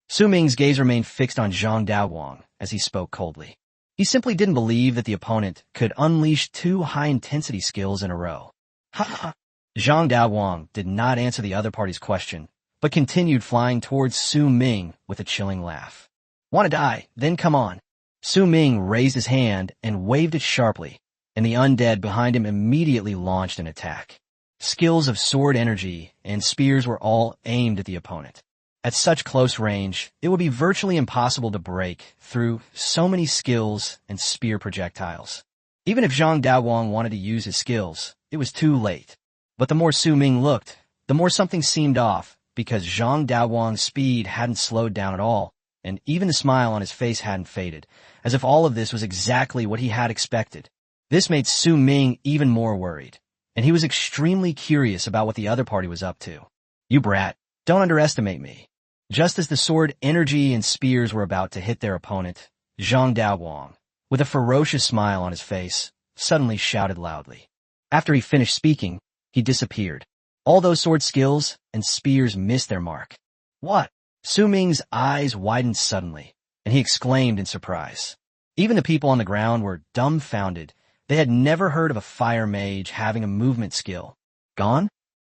Su Ming's gaze remained fixed on Zhang Daowang as he spoke coldly. He simply didn't believe that the opponent could unleash two high-intensity skills in a row. Ha ha! Zhang Daowang did not answer the other party's question, but continued flying towards Su Ming with a chilling laugh. Want to die? Then come on. Su Ming raised his hand and waved it sharply, and the undead behind him immediately launched an attack. Skills of sword energy and spears were all aimed at the opponent. At such close range, it would be virtually impossible to break through so many skills and spear projectiles. Even if Zhang Daowang wanted to use his skills, it was too late. But the more Su Ming looked, the more something seemed off, because Zhang Daowang's speed hadn't slowed down at all, and even the smile on his face hadn't faded, as if all of this was exactly what he had expected. This made Su Ming even more worried, and he was extremely curious about what the other party was up to. You brat, don't underestimate me. Just as the sword energy and spears were about to hit their opponent, Zhang Daowang, with a ferocious smile on his face, suddenly shouted loudly. After he finished speaking, he disappeared. All those sword skills and spears missed their mark. What? Su Ming's eyes widened suddenly, and he exclaimed in surprise. Even the people on the ground were dumbfounded. They had never heard of a fire mage having a movement skill. Gone?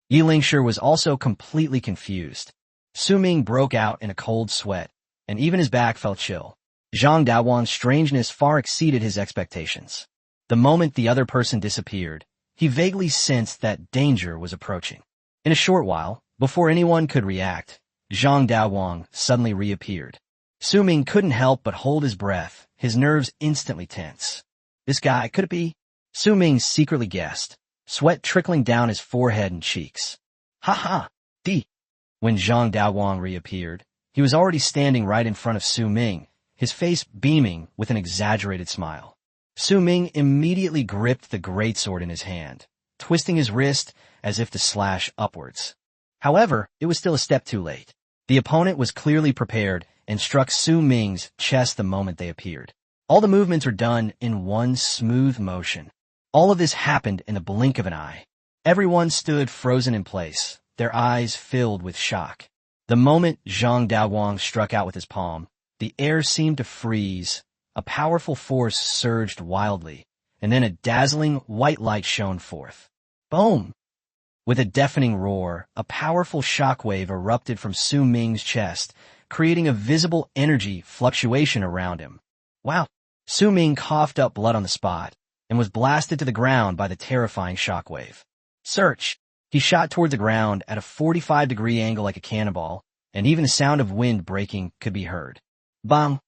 Yi Lingshi was also completely confused. Su Ming broke out in a cold sweat, and even his back felt chill. Zhang Daowang's strangeness far exceeded his expectations. The moment the other person disappeared, he vaguely sensed that danger was approaching. In a short while, before anyone could react, Zhang Daowang suddenly reappeared. Su Ming couldn't help but hold his breath, his nerves instantly tense. This guy, could it be? Su Ming secretly guessed, sweat trickling down his forehead and cheeks. Ha ha! D. When Zhang Daowang reappeared, he was already standing right in front of Su Ming, his face beaming with an exaggerated smile. Su Ming immediately gripped the greatsword in his hand, twisting his wrist as if to slash upwards. However, it was still a step too late. The opponent was clearly prepared and struck Su Ming's chest the moment they appeared. All the movements were done in one smooth motion. All of this happened in the blink of an eye. Everyone stood frozen in place, their eyes filled with shock. The moment Zhang Daowang struck out with his palm, the air seemed to freeze, a powerful force surged wildly, and then a dazzling white light shone forth. Boom! With a deafening roar, a powerful shockwave erupted from Su Ming's chest, creating a visible energy fluctuation around him. Wow! Su Ming coughed up blood on the spot and was blasted to the ground by the terrifying shockwave. Search! He shot toward the ground at a 45-degree angle like a cannonball, and even the sound of wind breaking could be heard. Bang!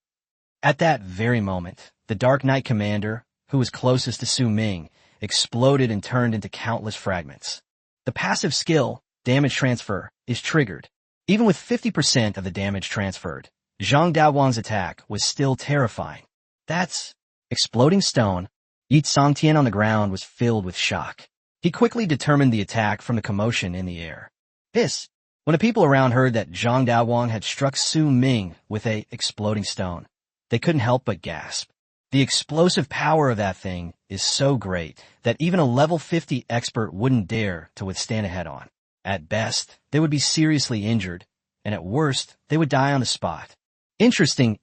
At that very moment, the Dark Knight commander, who was closest to Su Ming, exploded and turned into countless fragments. The passive skill, damage transfer, is triggered. Even with 50% of the damage transferred, Zhang Daowang's attack was still terrifying. That's exploding stone. Yi Sangtian on the ground was filled with shock. He quickly determined the attack from the commotion in the air. Hiss! When the people around heard that Zhang Daowang had struck Su Ming with a exploding stone, they couldn't help but gasp. The explosive power of that thing is so great that even a level 50 expert wouldn't dare to withstand it head-on. At best, they would be seriously injured, and at worst, they would die on the spot. Interesting.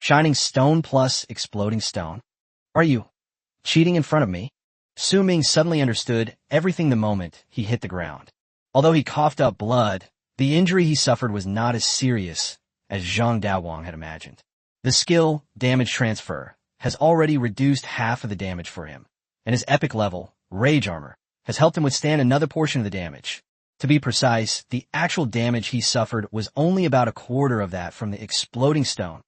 Shining stone plus exploding stone. Are you cheating in front of me? Su Ming suddenly understood everything the moment he hit the ground. Although he coughed up blood, the injury he suffered was not as serious as Zhang Daowang had imagined. The skill, damage transfer, has already reduced half of the damage for him, and his epic level, Rage Armor, has helped him withstand another portion of the damage. To be precise, the actual damage he suffered was only about a quarter of that from the exploding stone.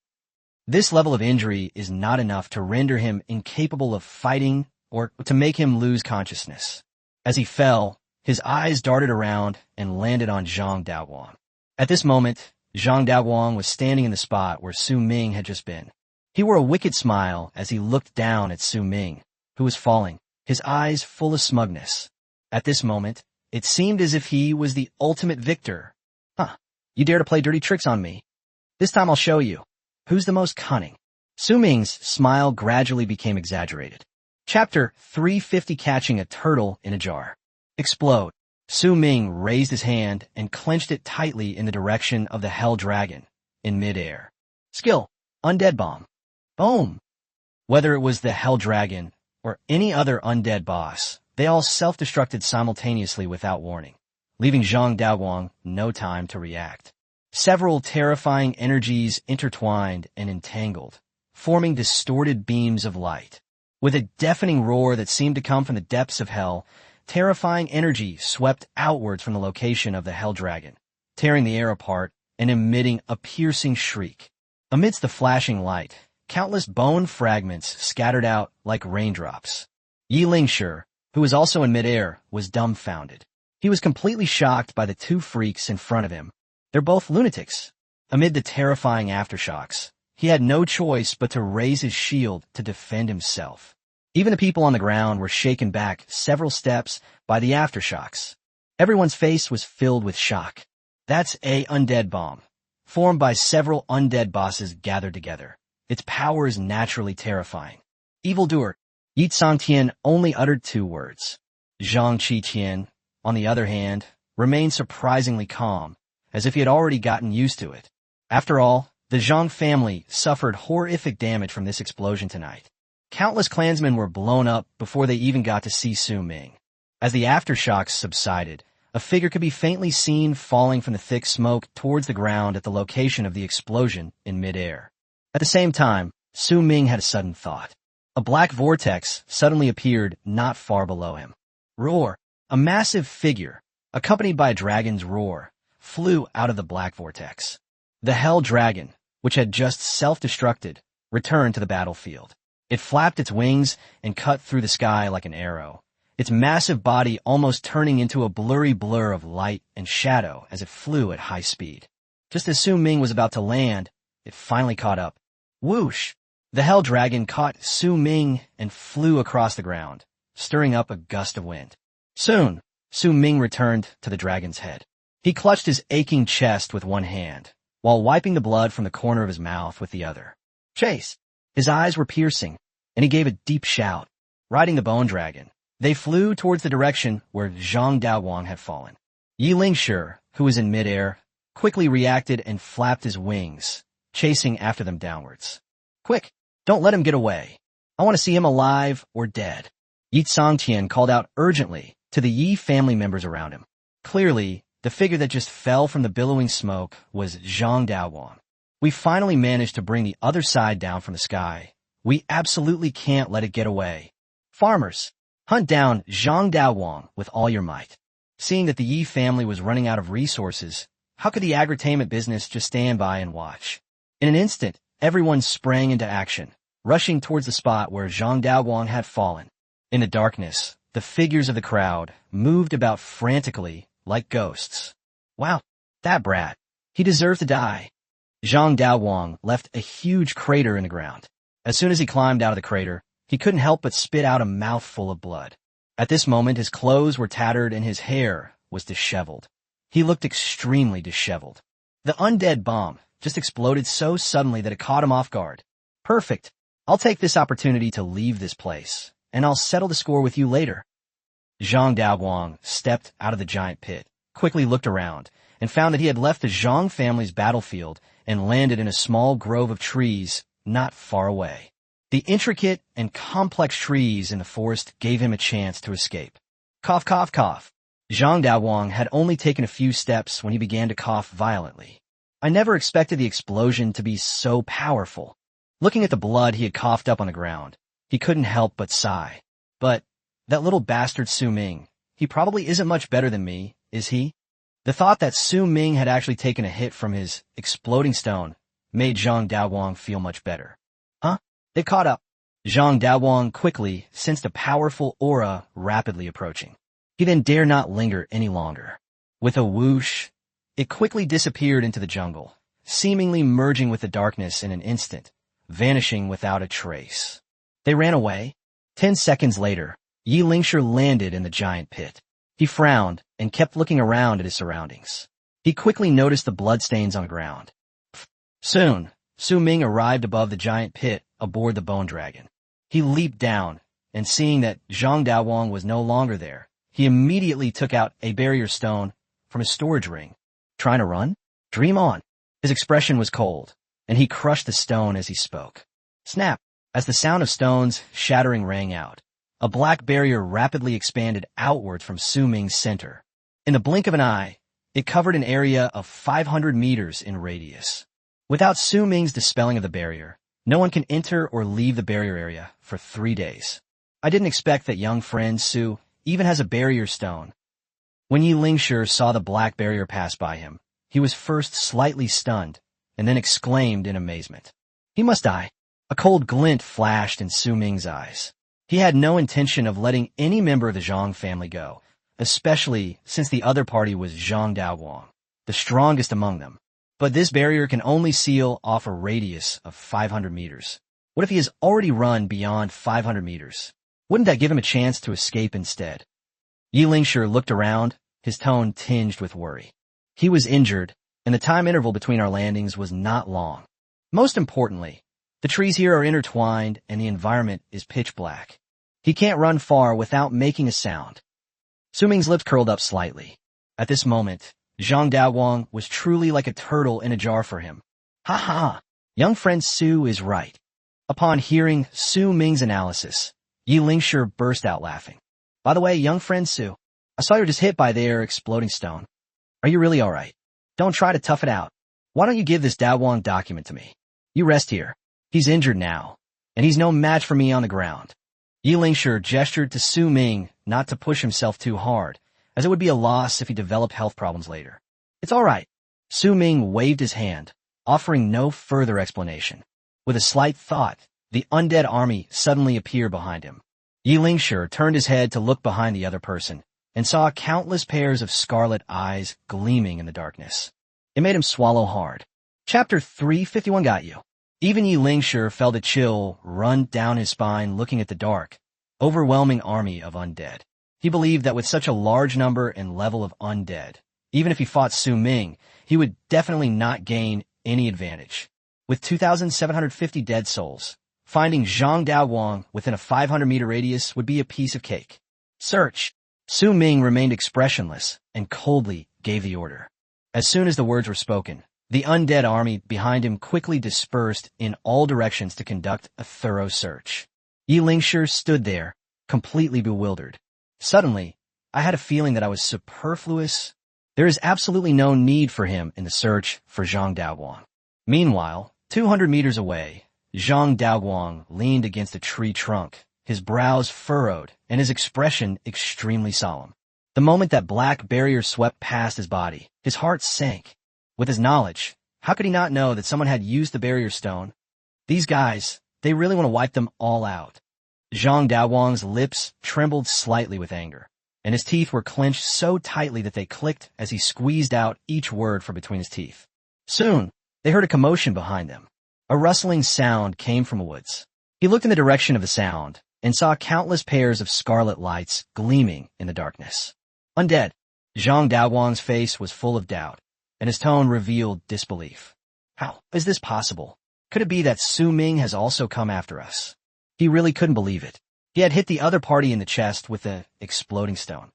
This level of injury is not enough to render him incapable of fighting or to make him lose consciousness. As he fell, his eyes darted around and landed on Zhang Daowang. At this moment, Zhang Daowang was standing in the spot where Su Ming had just been. He wore a wicked smile as he looked down at Su Ming, who was falling, his eyes full of smugness. At this moment, it seemed as if he was the ultimate victor. Huh, you dare to play dirty tricks on me? This time I'll show you. Who's the most cunning? Su Ming's smile gradually became exaggerated. Chapter 350 Catching a Turtle in a Jar. Explode. Su Ming raised his hand and clenched it tightly in the direction of the Hell Dragon, in midair. Skill. Undead Bomb. Boom. Whether it was the Hell Dragon or any other undead boss, they all self-destructed simultaneously without warning, leaving Zhang Daowang no time to react. Several terrifying energies intertwined and entangled, forming distorted beams of light. With a deafening roar that seemed to come from the depths of hell, terrifying energy swept outwards from the location of the Hell Dragon, tearing the air apart and emitting a piercing shriek. Amidst the flashing light, countless bone fragments scattered out like raindrops. Yi Lingshi, who was also in midair, was dumbfounded. He was completely shocked by the two freaks in front of him. They're both lunatics. Amid the terrifying aftershocks, he had no choice but to raise his shield to defend himself. Even the people on the ground were shaken back several steps by the aftershocks. Everyone's face was filled with shock. That's a undead bomb, formed by several undead bosses gathered together. Its power is naturally terrifying. Evildoer. Yi Sangtian only uttered 2 words. Zhang Qiqian, on the other hand, remained surprisingly calm, as if he had already gotten used to it. After all, the Zhang family suffered horrific damage from this explosion tonight. Countless clansmen were blown up before they even got to see Su Ming. As the aftershocks subsided, a figure could be faintly seen falling from the thick smoke towards the ground at the location of the explosion in midair. At the same time, Su Ming had a sudden thought. A black vortex suddenly appeared not far below him. Roar! A massive figure, accompanied by a dragon's roar, flew out of the black vortex. The Hell Dragon, which had just self-destructed, returned to the battlefield. It flapped its wings and cut through the sky like an arrow, its massive body almost turning into a blurry blur of light and shadow as it flew at high speed. Just as Su Ming was about to land, it finally caught up. Whoosh! The Hell Dragon caught Su Ming and flew across the ground, stirring up a gust of wind. Soon, Su Ming returned to the dragon's head. He clutched his aching chest with one hand, while wiping the blood from the corner of his mouth with the other. Chase! His eyes were piercing, and he gave a deep shout. Riding the bone dragon, they flew towards the direction where Zhang Daowang had fallen. Yi Lingshi, who was in midair, quickly reacted and flapped his wings, chasing after them downwards. Quick! Don't let him get away. I want to see him alive or dead. Yi Tsangtian called out urgently to the Yi family members around him. Clearly, the figure that just fell from the billowing smoke was Zhang Daowang. We finally managed to bring the other side down from the sky. We absolutely can't let it get away. Farmers, hunt down Zhang Daowang with all your might. Seeing that the Yi family was running out of resources, how could the agritainment business just stand by and watch? In an instant, everyone sprang into action, rushing towards the spot where Zhang Daowang had fallen. In the darkness, the figures of the crowd moved about frantically like ghosts. Wow, that brat. He deserved to die. Zhang Daowang left a huge crater in the ground. As soon as he climbed out of the crater, he couldn't help but spit out a mouthful of blood. At this moment, his clothes were tattered and his hair was disheveled. He looked extremely disheveled. The undead bomb just exploded so suddenly that it caught him off guard. Perfect. I'll take this opportunity to leave this place, and I'll settle the score with you later. Zhang Daowang stepped out of the giant pit, quickly looked around, and found that he had left the Zhang family's battlefield and landed in a small grove of trees not far away. The intricate and complex trees in the forest gave him a chance to escape. Cough, cough, cough. Zhang Daowang had only taken a few steps when he began to cough violently. I never expected the explosion to be so powerful. Looking at the blood he had coughed up on the ground, he couldn't help but sigh. But that little bastard Su Ming, he probably isn't much better than me, is he? The thought that Su Ming had actually taken a hit from his exploding stone made Zhang Daowang feel much better. Huh? They caught up. Zhang Daowang quickly sensed a powerful aura rapidly approaching. He then dare not linger any longer. With a whoosh, it quickly disappeared into the jungle, seemingly merging with the darkness in an instant, vanishing without a trace. They ran away. 10 seconds later, Yi Lingshi landed in the giant pit. He frowned and kept looking around at his surroundings. He quickly noticed the bloodstains on the ground. Soon, Su Ming arrived above the giant pit aboard the bone dragon. He leaped down, and seeing that Zhang Daowang was no longer there, he immediately took out a barrier stone from his storage ring. Trying to run? Dream on. His expression was cold, and he crushed the stone as he spoke. Snap! As the sound of stones shattering rang out, a black barrier rapidly expanded outward from Su Ming's center. In the blink of an eye, it covered an area of 500 meters in radius. Without Su Ming's dispelling of the barrier, no one can enter or leave the barrier area for 3 days. I didn't expect that young friend Su even has a barrier stone. When Yi Lingshi saw the black barrier pass by him, he was first slightly stunned, and then exclaimed in amazement. He must die. A cold glint flashed in Su Ming's eyes. He had no intention of letting any member of the Zhang family go, especially since the other party was Zhang Daowang, the strongest among them. But this barrier can only seal off a radius of 500 meters. What if he has already run beyond 500 meters? Wouldn't that give him a chance to escape instead? Yi Lingshi looked around, his tone tinged with worry. He was injured, and the time interval between our landings was not long. Most importantly, the trees here are intertwined and the environment is pitch black. He can't run far without making a sound. Su Ming's lips curled up slightly. At this moment, Zhang Daowang was truly like a turtle in a jar for him. Ha ha! Young friend Su is right. Upon hearing Su Ming's analysis, Yi Lingshi burst out laughing. By the way, young friend Su, I saw you were just hit by their exploding stone. Are you really alright? Don't try to tough it out. Why don't you give this Daowang document to me? You rest here. He's injured now, and he's no match for me on the ground. Yi Lingshi gestured to Su Ming not to push himself too hard, as it would be a loss if he developed health problems later. It's all right. Su Ming waved his hand, offering no further explanation. With a slight thought, the undead army suddenly appeared behind him. Yi Lingshi turned his head to look behind the other person and saw countless pairs of scarlet eyes gleaming in the darkness. It made him swallow hard. Chapter 351 got you. Even Yi Lingshi felt a chill run down his spine looking at the dark, overwhelming army of undead. He believed that with such a large number and level of undead, even if he fought Su Ming, he would definitely not gain any advantage. With 2,750 dead souls, finding Zhang Daowang within a 500-meter radius would be a piece of cake. Search! Su Ming remained expressionless and coldly gave the order. As soon as the words were spoken, the undead army behind him quickly dispersed in all directions to conduct a thorough search. Yi Lingshi stood there, completely bewildered. Suddenly, I had a feeling that I was superfluous. There is absolutely no need for him in the search for Zhang Daowang. Meanwhile, 200 meters away, Zhang Daowang leaned against a tree trunk, his brows furrowed and his expression extremely solemn. The moment that black barrier swept past his body, his heart sank. With his knowledge, how could he not know that someone had used the barrier stone? These guys, they really want to wipe them all out. Zhang Daowang's lips trembled slightly with anger, and his teeth were clenched so tightly that they clicked as he squeezed out each word from between his teeth. Soon, they heard a commotion behind them. A rustling sound came from the woods. He looked in the direction of the sound and saw countless pairs of scarlet lights gleaming in the darkness. Undead. Zhang Daowang's face was full of doubt, and his tone revealed disbelief. How is this possible? Could it be that Su Ming has also come after us? He really couldn't believe it. He had hit the other party in the chest with the exploding stone.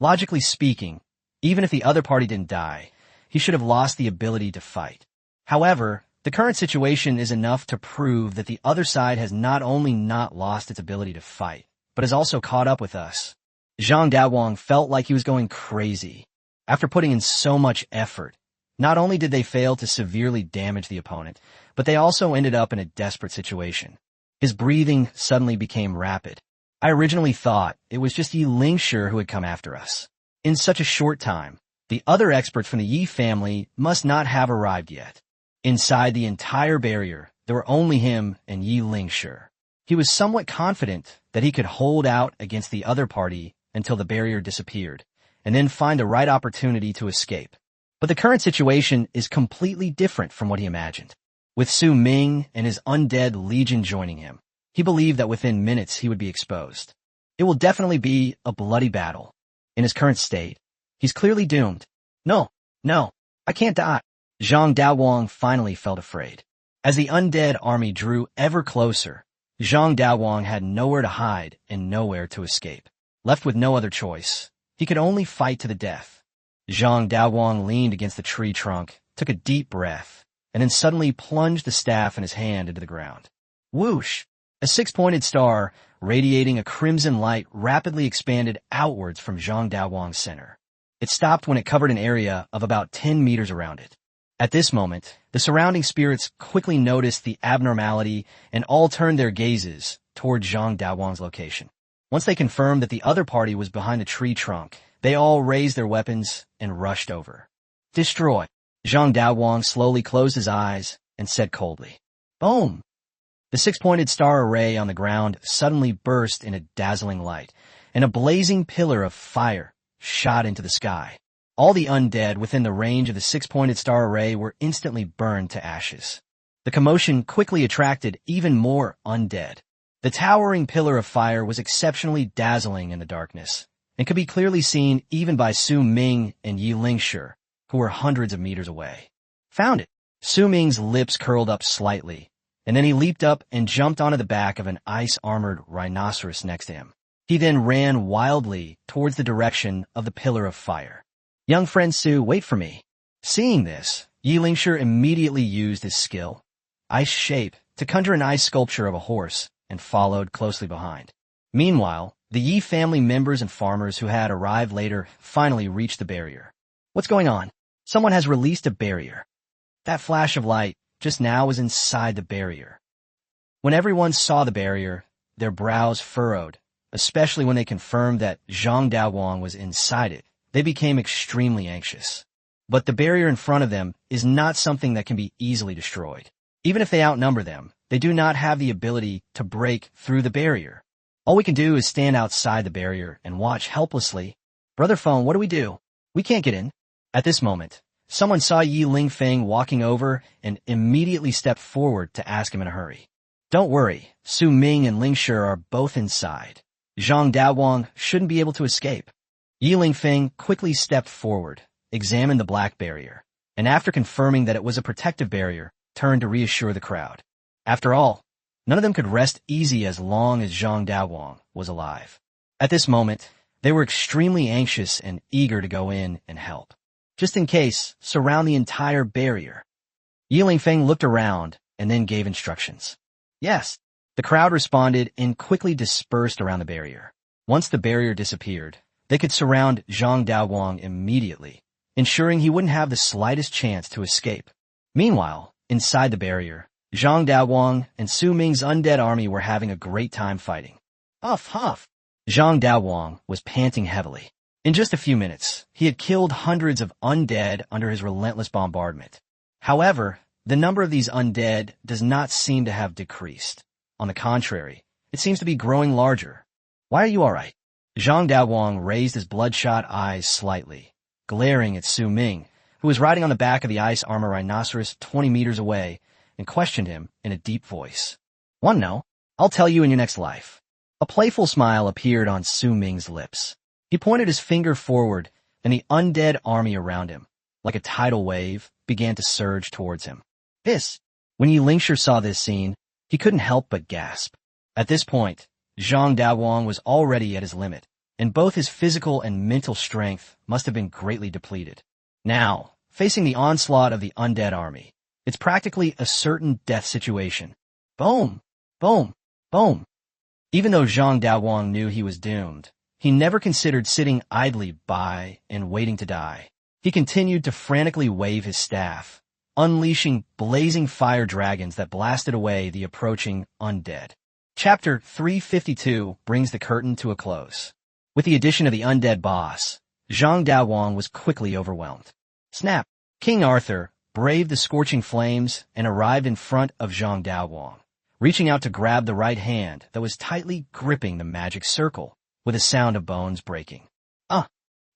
Logically speaking, even if the other party didn't die, he should have lost the ability to fight. However, the current situation is enough to prove that the other side has not only not lost its ability to fight, but has also caught up with us. Zhang Daowang felt like he was going crazy. After putting in so much effort, not only did they fail to severely damage the opponent, but they also ended up in a desperate situation. His breathing suddenly became rapid. I originally thought it was just Yi Lingshi who had come after us. In such a short time, the other experts from the Yi family must not have arrived yet. Inside the entire barrier, there were only him and Yi Lingshi. He was somewhat confident that he could hold out against the other party until the barrier disappeared, and then find the right opportunity to escape. But the current situation is completely different from what he imagined. With Su Ming and his undead legion joining him, he believed that within minutes he would be exposed. It will definitely be a bloody battle. In his current state, he's clearly doomed. No, I can't die. Zhang Daowang finally felt afraid. As the undead army drew ever closer, Zhang Daowang had nowhere to hide and nowhere to escape. Left with no other choice, he could only fight to the death. Zhang Daowang leaned against the tree trunk, took a deep breath, and then suddenly plunged the staff in his hand into the ground. Whoosh! A six-pointed star, radiating a crimson light, rapidly expanded outwards from Zhang Daowang's center. It stopped when it covered an area of about 10 meters around it. At this moment, the surrounding spirits quickly noticed the abnormality and all turned their gazes toward Zhang Daowang's location. Once they confirmed that the other party was behind the tree trunk, they all raised their weapons and rushed over. Destroy! Zhang Daowang slowly closed his eyes and said coldly, Boom! The six-pointed star array on the ground suddenly burst in a dazzling light, and a blazing pillar of fire shot into the sky. All the undead within the range of the six-pointed star array were instantly burned to ashes. The commotion quickly attracted even more undead. The towering pillar of fire was exceptionally dazzling in the darkness, and could be clearly seen even by Su Ming and Yi Lingshi, who were hundreds of meters away. Found it! Su Ming's lips curled up slightly, and then he leaped up and jumped onto the back of an ice-armored rhinoceros next to him. He then ran wildly towards the direction of the pillar of fire. Young friend Su, wait for me. Seeing this, Yi Lingshi immediately used his skill, Ice Shape, to conjure an ice sculpture of a horse, and followed closely behind. Meanwhile, the Yi family members and farmers who had arrived later finally reached the barrier. What's going on? Someone has released a barrier. That flash of light just now was inside the barrier. When everyone saw the barrier, their brows furrowed, especially when they confirmed that Zhang Daowang was inside it. They became extremely anxious. But the barrier in front of them is not something that can be easily destroyed. Even if they outnumber them, they do not have the ability to break through the barrier. All we can do is stand outside the barrier and watch helplessly. Brother Phone, what do we do? We can't get in. At this moment, someone saw Yi Lingfeng walking over and immediately stepped forward to ask him in a hurry. Don't worry, Su Ming and Ling Shi are both inside. Zhang Daowang shouldn't be able to escape. Yi Lingfeng quickly stepped forward, examined the black barrier, and after confirming that it was a protective barrier, turned to reassure the crowd. After all, none of them could rest easy as long as Zhang Daowang was alive. At this moment, they were extremely anxious and eager to go in and help. Just in case, surround the entire barrier. Yi Lingfeng looked around and then gave instructions. Yes. The crowd responded and quickly dispersed around the barrier. Once the barrier disappeared, they could surround Zhang Daowang immediately, ensuring he wouldn't have the slightest chance to escape. Meanwhile, inside the barrier, Zhang Daowang and Su Ming's undead army were having a great time fighting. Huff, huff. Zhang Daowang was panting heavily. In just a few minutes, he had killed hundreds of undead under his relentless bombardment. However, the number of these undead does not seem to have decreased. On the contrary, it seems to be growing larger. Why are you all right? Zhang Daowang raised his bloodshot eyes slightly, glaring at Su Ming, who was riding on the back of the ice armor rhinoceros 20 meters away, and questioned him in a deep voice. Want to know? I'll tell you in your next life. A playful smile appeared on Su Ming's lips. He pointed his finger forward, and the undead army around him, like a tidal wave, began to surge towards him. When Yi Lingshi saw this scene, he couldn't help but gasp. At this point, Zhang Daowang was already at his limit, and both his physical and mental strength must have been greatly depleted. Now, facing the onslaught of the undead army, it's practically a certain death situation. Boom! Boom! Boom! Even though Zhang Daowang knew he was doomed, he never considered sitting idly by and waiting to die. He continued to frantically wave his staff, unleashing blazing fire dragons that blasted away the approaching undead. Chapter 352 brings the curtain to a close. With the addition of the undead boss, Zhang Daowang was quickly overwhelmed. Snap! King Arthur braved the scorching flames and arrived in front of Zhang Daowang, reaching out to grab the right hand that was tightly gripping the magic circle, with a sound of bones breaking.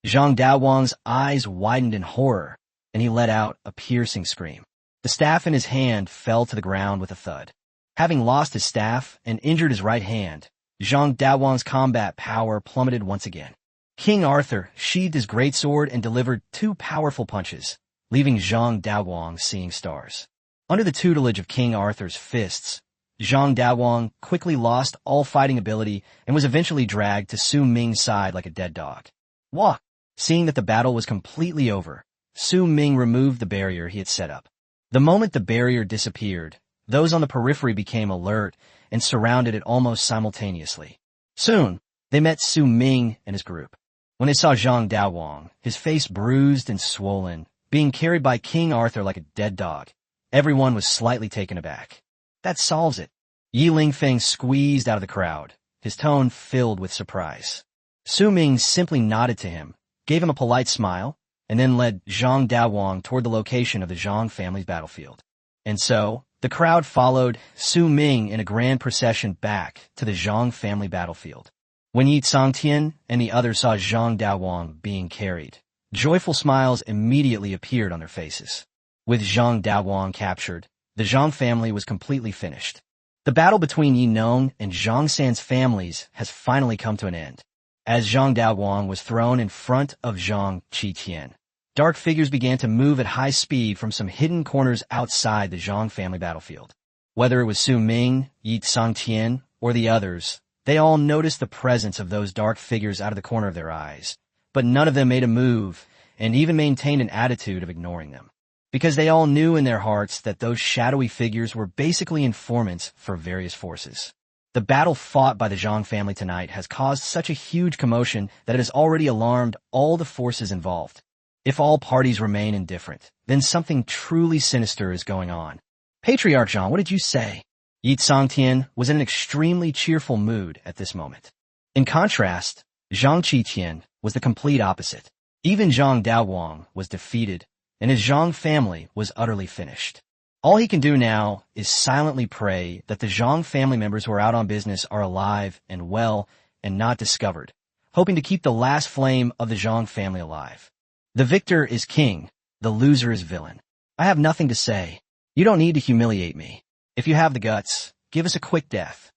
Zhang Daowang's eyes widened in horror, and he let out a piercing scream. The staff in his hand fell to the ground with a thud. Having lost his staff and injured his right hand, Zhang Daowang's combat power plummeted once again. King Arthur sheathed his greatsword and delivered 2 powerful punches, leaving Zhang Daowang seeing stars. Under the tutelage of King Arthur's fists, Zhang Daowang quickly lost all fighting ability and was eventually dragged to Su Ming's side like a dead dog. Walk! Seeing that the battle was completely over, Su Ming removed the barrier he had set up. The moment the barrier disappeared, those on the periphery became alert and surrounded it almost simultaneously. Soon, they met Su Ming and his group. When they saw Zhang Daowang, his face bruised and swollen, being carried by King Arthur like a dead dog, everyone was slightly taken aback. That solves it. Yi Lingfeng squeezed out of the crowd, his tone filled with surprise. Su Ming simply nodded to him, gave him a polite smile, and then led Zhang Daowang toward the location of the Zhang family's battlefield. And so, the crowd followed Su Ming in a grand procession back to the Zhang family battlefield. When Yi Tsangtian and the others saw Zhang Daowang being carried, joyful smiles immediately appeared on their faces. With Zhang Daowang captured, the Zhang family was completely finished. The battle between Yi Nong and Zhang San's families has finally come to an end. As Zhang Daowang was thrown in front of Zhang Qitian, dark figures began to move at high speed from some hidden corners outside the Zhang family battlefield. Whether it was Su Ming, Yi Tsangtian, or the others, they all noticed the presence of those dark figures out of the corner of their eyes, but none of them made a move and even maintained an attitude of ignoring them, because they all knew in their hearts that those shadowy figures were basically informants for various forces. The battle fought by the Zhang family tonight has caused such a huge commotion that it has already alarmed all the forces involved. If all parties remain indifferent, then something truly sinister is going on. Patriarch Zhang, what did you say? Yi Tsangtian was in an extremely cheerful mood at this moment. In contrast, Zhang Qitian was the complete opposite. Even Zhang Daowang was defeated, and his Zhang family was utterly finished. All he can do now is silently pray that the Zhang family members who are out on business are alive and well and not discovered, hoping to keep the last flame of the Zhang family alive. The victor is king, the loser is villain. I have nothing to say. You don't need to humiliate me. If you have the guts, give us a quick death.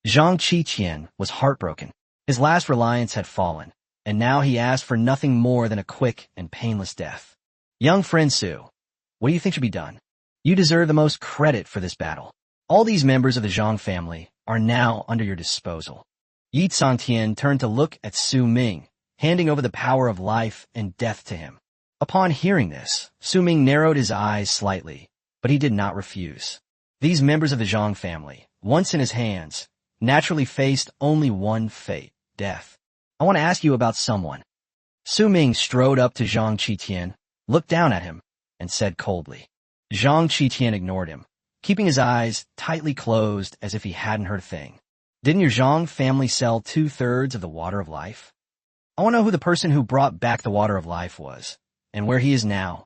Zhang Qiqian was heartbroken. His last reliance had fallen, and now he asked for nothing more than a quick and painless death. Young friend Su, what do you think should be done? You deserve the most credit for this battle. All these members of the Zhang family are now under your disposal. Yi Tsangtian turned to look at Su Ming, handing over the power of life and death to him. Upon hearing this, Su Ming narrowed his eyes slightly, but he did not refuse. These members of the Zhang family, once in his hands, naturally faced only one fate, death. I want to ask you about someone. Su Ming strode up to Zhang Qiqian, looked down at him, and said coldly. Zhang Qiqian ignored him, keeping his eyes tightly closed as if he hadn't heard a thing. Didn't your Zhang family sell 2/3 of the water of life? I want to know who the person who brought back the water of life was, and where he is now.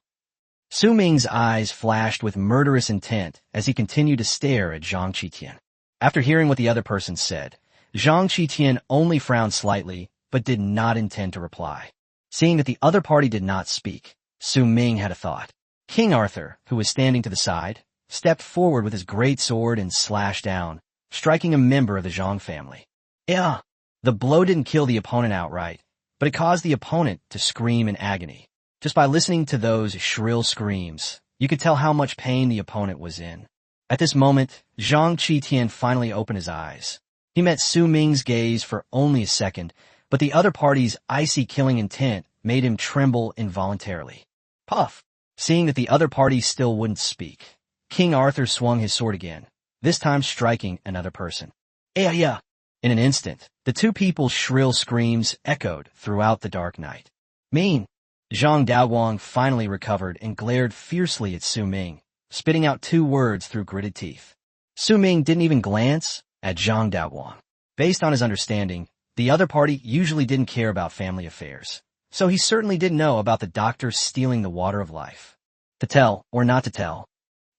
Su Ming's eyes flashed with murderous intent as he continued to stare at Zhang Qiqian. After hearing what the other person said, Zhang Qiqian only frowned slightly, but did not intend to reply. Seeing that the other party did not speak, Su Ming had a thought. King Arthur, who was standing to the side, stepped forward with his great sword and slashed down, striking a member of the Zhang family. Yeah! The blow didn't kill the opponent outright, but it caused the opponent to scream in agony. Just by listening to those shrill screams, you could tell how much pain the opponent was in. At this moment, Zhang Qiqian finally opened his eyes. He met Su Ming's gaze for only a second, but the other party's icy killing intent made him tremble involuntarily. Puff! Seeing that the other party still wouldn't speak, King Arthur swung his sword again, this time striking another person. Yeah! In an instant, the two people's shrill screams echoed throughout the dark night. Mean! Zhang Daoguang finally recovered and glared fiercely at Su Ming, spitting out 2 words through gritted teeth. Su Ming didn't even glance at Zhang Daoguang. Based on his understanding, the other party usually didn't care about family affairs, so he certainly didn't know about the doctor stealing the water of life. To tell or not to tell,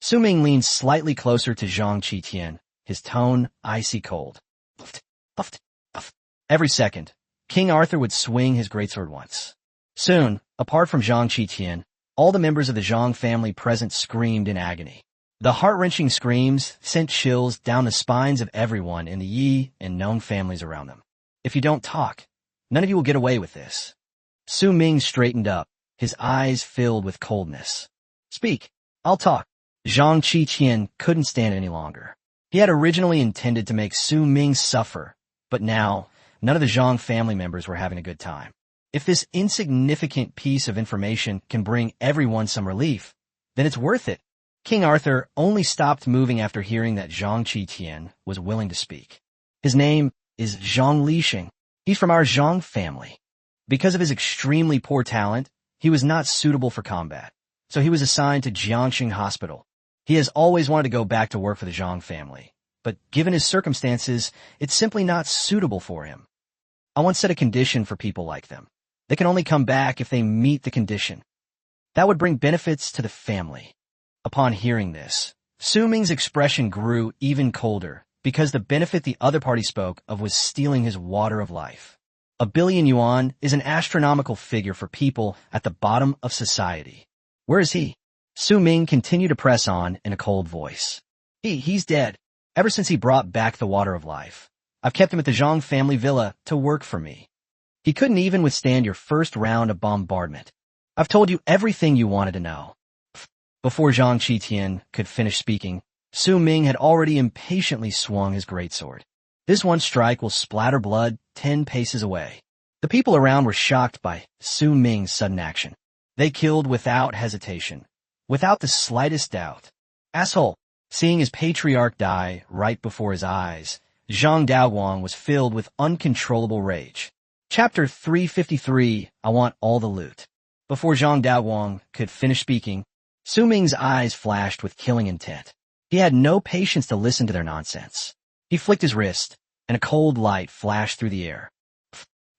Su Ming leaned slightly closer to Zhang Qiqian, his tone icy cold. Puff. Every second, King Arthur would swing his greatsword once. Soon, apart from Zhang Qiqian, all the members of the Zhang family present screamed in agony. The heart-wrenching screams sent chills down the spines of everyone in the Yi and Nong families around them. If you don't talk, none of you will get away with this. Su Ming straightened up, his eyes filled with coldness. Speak, I'll talk. Zhang Qiqian couldn't stand it any longer. He had originally intended to make Su Ming suffer, but now, none of the Zhang family members were having a good time. If this insignificant piece of information can bring everyone some relief, then it's worth it. King Arthur only stopped moving after hearing that Zhang Qiqian was willing to speak. His name is Zhang Lixing. He's from our Zhang family. Because of his extremely poor talent, he was not suitable for combat, so he was assigned to Jiangxing Hospital. He has always wanted to go back to work for the Zhang family, but given his circumstances, it's simply not suitable for him. I once set a condition for people like them. They can only come back if they meet the condition. That would bring benefits to the family. Upon hearing this, Su Ming's expression grew even colder because the benefit the other party spoke of was stealing his water of life. 1 billion yuan is an astronomical figure for people at the bottom of society. Where is he? Su Ming continued to press on in a cold voice. He's dead. Ever since he brought back the water of life, I've kept him at the Zhang family villa to work for me. He couldn't even withstand your first round of bombardment. I've told you everything you wanted to know. Before Zhang Qiqian could finish speaking, Su Ming had already impatiently swung his greatsword. This one strike will splatter blood 10 paces away. The people around were shocked by Su Ming's sudden action. They killed without hesitation, without the slightest doubt. Asshole! Seeing his patriarch die right before his eyes, Zhang Daoguang was filled with uncontrollable rage. Chapter 353, I want all the loot. Before Zhang Daoguang could finish speaking, Su Ming's eyes flashed with killing intent. He had no patience to listen to their nonsense. He flicked his wrist, and a cold light flashed through the air.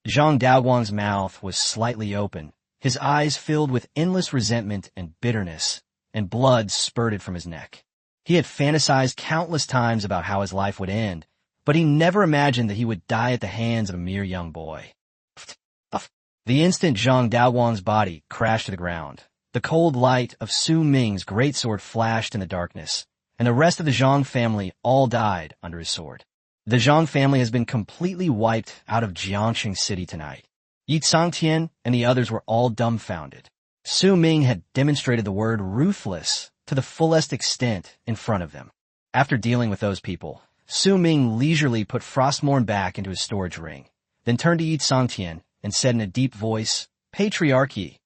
Zhang Daoguang's mouth was slightly open, His eyes filled with endless resentment and bitterness, and blood spurted from his neck. He had fantasized countless times about how his life would end, but he never imagined that he would die at the hands of a mere young boy. The instant Zhang Daoguang's body crashed to the ground, the cold light of Su Ming's greatsword flashed in the darkness, and the rest of the Zhang family all died under his sword. The Zhang family has been completely wiped out of Jiangxing City tonight. Yi Tsangtian and the others were all dumbfounded. Su Ming had demonstrated the word ruthless to the fullest extent in front of them. After dealing with those people, Su Ming leisurely put Frostmourne back into his storage ring, then turned to Yi Tsangtian and said in a deep voice, "Patriarchy.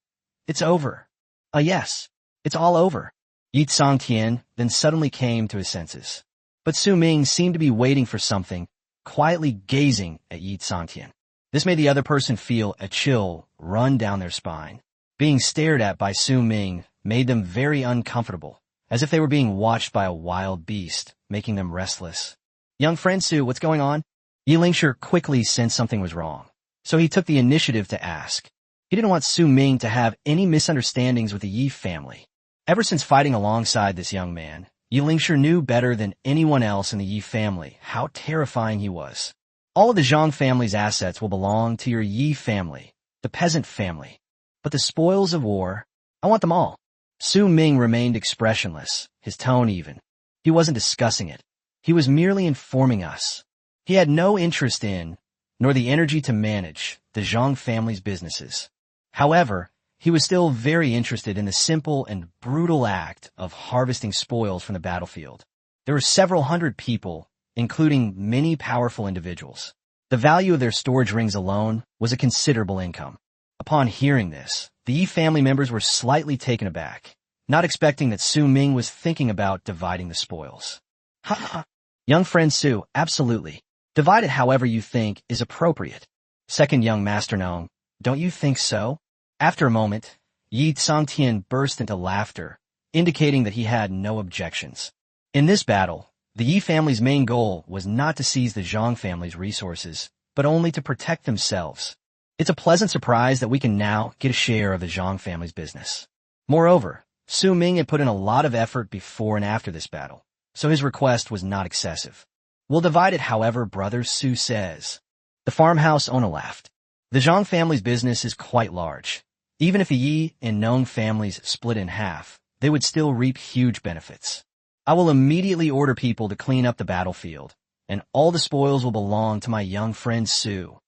It's over." Yes, it's all over." Yi Tsangtian then suddenly came to his senses. But Su Ming seemed to be waiting for something, quietly gazing at Yi Tsangtian. This made the other person feel a chill run down their spine. Being stared at by Su Ming made them very uncomfortable, as if they were being watched by a wild beast, making them restless. "Young friend Su, what's going on?" Yi Lingshi quickly sensed something was wrong, so he took the initiative to ask. He didn't want Su Ming to have any misunderstandings with the Yi family. Ever since fighting alongside this young man, Yi Lingshi knew better than anyone else in the Yi family how terrifying he was. "All of the Zhang family's assets will belong to your Yi family, the peasant family. But the spoils of war, I want them all." Su Ming remained expressionless, his tone even. He wasn't discussing it. He was merely informing us. He had no interest in, nor the energy to manage, the Zhang family's businesses. However, he was still very interested in the simple and brutal act of harvesting spoils from the battlefield. There were several hundred people, including many powerful individuals. The value of their storage rings alone was a considerable income. Upon hearing this, the Yi family members were slightly taken aback, not expecting that Su Ming was thinking about dividing the spoils. "Ha! Young friend Su, absolutely. Divide it however you think is appropriate." Second young Master Nong, "Don't you think so?" After a moment, Yi Tsangtian burst into laughter, indicating that he had no objections. In this battle, the Yi family's main goal was not to seize the Zhang family's resources, but only to protect themselves. It's a pleasant surprise that we can now get a share of the Zhang family's business. Moreover, Su Ming had put in a lot of effort before and after this battle, so his request was not excessive. "We'll divide it however brother Su says." The farmhouse owner laughed. "The Zhang family's business is quite large. Even if the Yi and Nong families split in half, they would still reap huge benefits. I will immediately order people to clean up the battlefield, and all the spoils will belong to my young friend Su."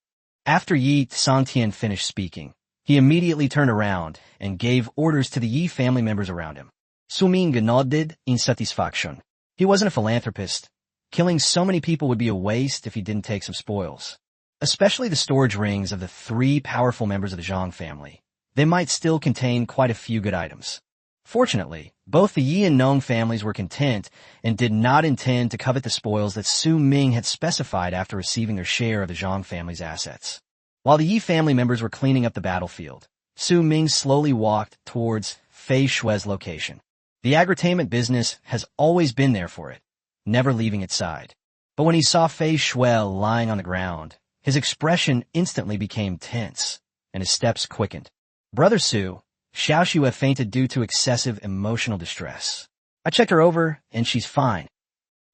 After Yi Tsangtian finished speaking, he immediately turned around and gave orders to the Yi family members around him. Su Ming nodded in satisfaction. He wasn't a philanthropist. Killing so many people would be a waste if he didn't take some spoils. Especially the storage rings of the three powerful members of the Zhang family. They might still contain quite a few good items. Fortunately, both the Yi and Nong families were content and did not intend to covet the spoils that Su Ming had specified after receiving their share of the Zhang family's assets. While the Yi family members were cleaning up the battlefield, Su Ming slowly walked towards Fei Shue's location. The agritainment business has always been there for it, never leaving its side. But when he saw Fei Shui lying on the ground, his expression instantly became tense, and his steps quickened. "Brother Su, Xiao Xue fainted due to excessive emotional distress. I checked her over, and she's fine."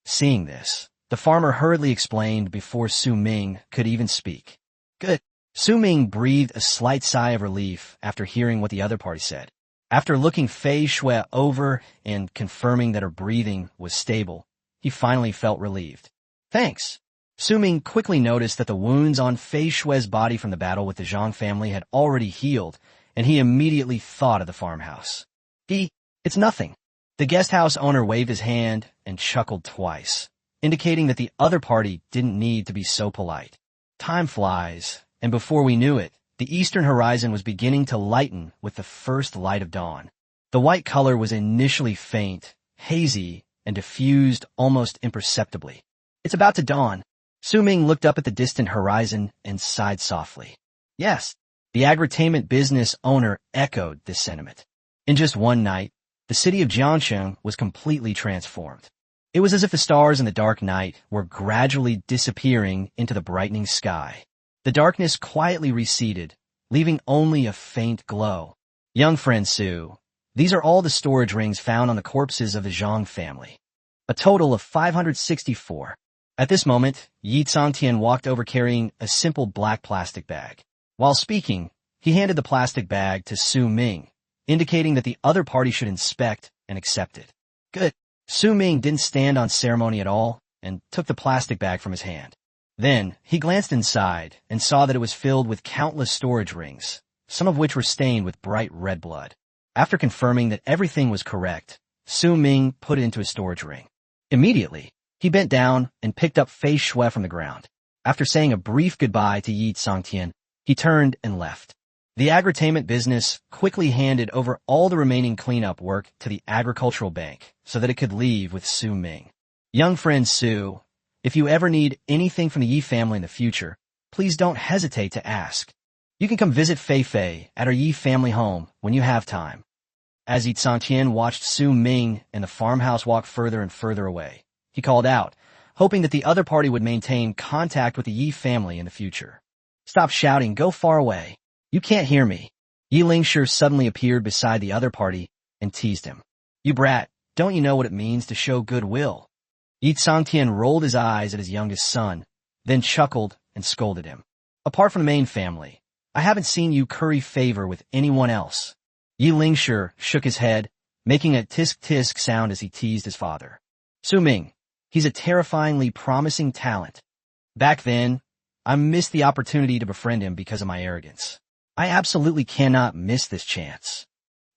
Seeing this, the farmer hurriedly explained before Su Ming could even speak. "Good." Su Ming breathed a slight sigh of relief after hearing what the other party said. After looking Fei Shui over and confirming that her breathing was stable, he finally felt relieved. "Thanks." Su Ming quickly noticed that the wounds on Fei Shue's body from the battle with the Zhang family had already healed, and he immediately thought of the farmhouse. "It's nothing." The guest house owner waved his hand and chuckled twice, indicating that the other party didn't need to be so polite. Time flies, and before we knew it, the eastern horizon was beginning to lighten with the first light of dawn. The white color was initially faint, hazy, and diffused almost imperceptibly. "It's about to dawn." Su Ming looked up at the distant horizon and sighed softly. Yes, the agritainment business owner echoed this sentiment. In just one night, the city of Jiangxing was completely transformed. It was as if the stars in the dark night were gradually disappearing into the brightening sky. The darkness quietly receded, leaving only a faint glow. Young friend Su, these are all the storage rings found on the corpses of the Zhang family. A total of 564. At this moment, Yi Tsangtian walked over carrying a simple black plastic bag. While speaking, he handed the plastic bag to Su Ming, indicating that the other party should inspect and accept it. Good. Su Ming didn't stand on ceremony at all and took the plastic bag from his hand. Then, he glanced inside and saw that it was filled with countless storage rings, some of which were stained with bright red blood. After confirming that everything was correct, Su Ming put it into a storage ring. Immediately, he bent down and picked up Fei Shui from the ground. After saying a brief goodbye to Yi Tsangtian, he turned and left. The agritainment business quickly handed over all the remaining cleanup work to the agricultural bank so that it could leave with Su Ming. Young friend Su, if you ever need anything from the Yi family in the future, please don't hesitate to ask. You can come visit Fei Fei at our Yi family home when you have time. As Yi Tsangtian watched Su Ming and the farmhouse walk further and further away, he called out, hoping that the other party would maintain contact with the Yi family in the future. Stop shouting, go far away. You can't hear me. Yi Lingshi suddenly appeared beside the other party and teased him. You brat, don't you know what it means to show goodwill? Yi Tsangtian rolled his eyes at his youngest son, then chuckled and scolded him. Apart from the main family, I haven't seen you curry favor with anyone else. Yi Lingshi shook his head, making a tisk-tisk sound as he teased his father. Su Ming, he's a terrifyingly promising talent. Back then, I missed the opportunity to befriend him because of my arrogance. I absolutely cannot miss this chance.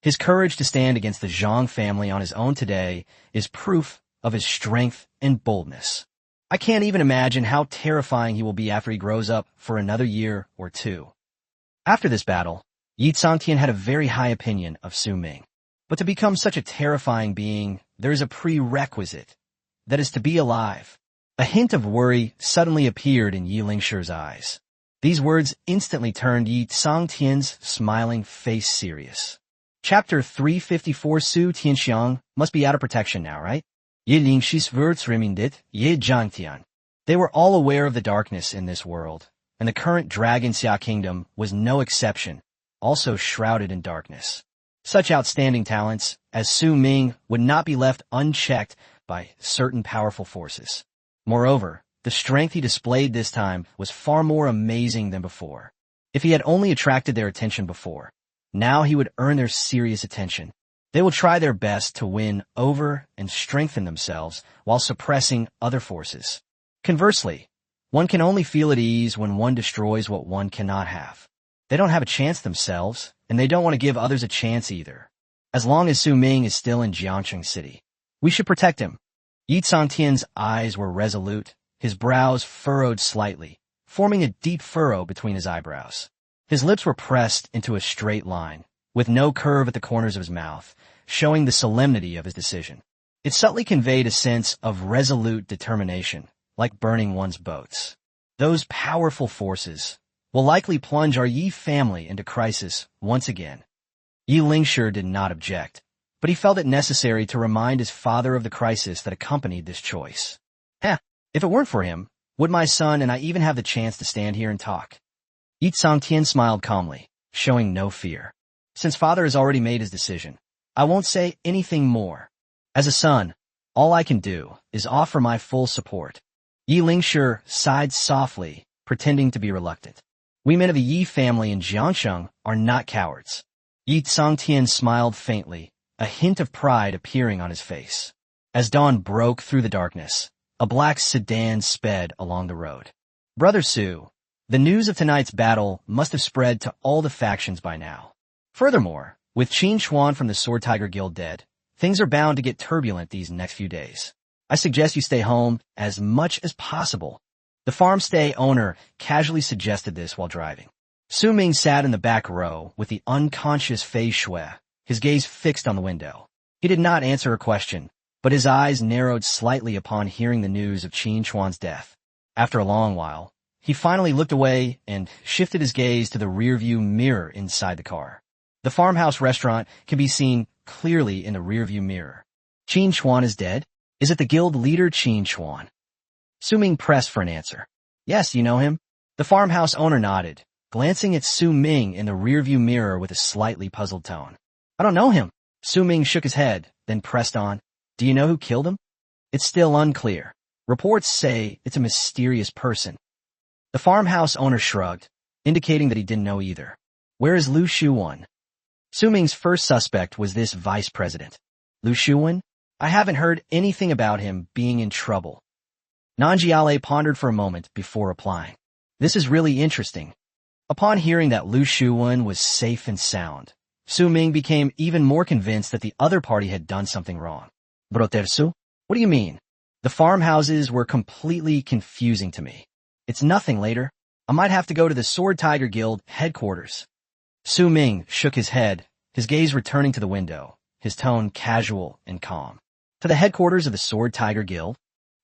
His courage to stand against the Zhang family on his own today is proof of his strength and boldness. I can't even imagine how terrifying he will be after he grows up for another year or two. After this battle, Yi Tsangtian had a very high opinion of Su Ming. But to become such a terrifying being, there is a prerequisite. That is to be alive. A hint of worry suddenly appeared in Yi Lingshi's eyes. These words instantly turned Yi Tsangtian's smiling face serious. Chapter 354 Su Tianxiang must be out of protection now, right? Yi Lingshis Wurzrimindit, Yi Zhangtian. They were all aware of the darkness in this world, and the current Dragon Xia Kingdom was no exception, also shrouded in darkness. Such outstanding talents as Su Ming would not be left unchecked by certain powerful forces. Moreover, the strength he displayed this time was far more amazing than before. If he had only attracted their attention before, now he would earn their serious attention. They will try their best to win over and strengthen themselves while suppressing other forces. Conversely, one can only feel at ease when one destroys what one cannot have. They don't have a chance themselves, and they don't want to give others a chance either. As long as Su Ming is still in Jiangcheng City, we should protect him. Yi Tsangtian's eyes were resolute, his brows furrowed slightly, forming a deep furrow between his eyebrows. His lips were pressed into a straight line, with no curve at the corners of his mouth, showing the solemnity of his decision. It subtly conveyed a sense of resolute determination, like burning one's boats. Those powerful forces will likely plunge our Yi family into crisis once again. Yi Lingshi did not object, but he felt it necessary to remind his father of the crisis that accompanied this choice. If it weren't for him, would my son and I even have the chance to stand here and talk? Yi Tsangtian smiled calmly, showing no fear. Since father has already made his decision, I won't say anything more. As a son, all I can do is offer my full support. Yi Lingshi sighed softly, pretending to be reluctant. We men of the Yi family in Jiangcheng are not cowards. Yi Tsangtian smiled faintly, a hint of pride appearing on his face. As dawn broke through the darkness, a black sedan sped along the road. Brother Su, the news of tonight's battle must have spread to all the factions by now. Furthermore, with Qin Chuan from the Sword Tiger Guild dead, things are bound to get turbulent these next few days. I suggest you stay home as much as possible. The farmstay owner casually suggested this while driving. Su Ming sat in the back row with the unconscious Fei Shui, his gaze fixed on the window. He did not answer her question, but his eyes narrowed slightly upon hearing the news of Qin Chuan's death. After a long while, he finally looked away and shifted his gaze to the rearview mirror inside the car. The farmhouse restaurant can be seen clearly in the rearview mirror. Qin Chuan is dead? Is it the guild leader Qin Chuan? Su Ming pressed for an answer. Yes, you know him? The farmhouse owner nodded, glancing at Su Ming in the rearview mirror with a slightly puzzled tone. I don't know him. Su Ming shook his head, then pressed on. Do you know who killed him? It's still unclear. Reports say it's a mysterious person. The farmhouse owner shrugged, indicating that he didn't know either. Where is Lu Shuwen? Su Ming's first suspect was this vice president. Lu Shuwen? I haven't heard anything about him being in trouble. Nanjiale pondered for a moment before replying. This is really interesting. Upon hearing that Lu Shuwen was safe and sound, Su Ming became even more convinced that the other party had done something wrong. Brotersu? What do you mean? The farmhouses were completely confusing to me. It's nothing later. I might have to go to the Sword Tiger Guild headquarters. Su Ming shook his head, his gaze returning to the window, his tone casual and calm. To the headquarters of the Sword Tiger Guild?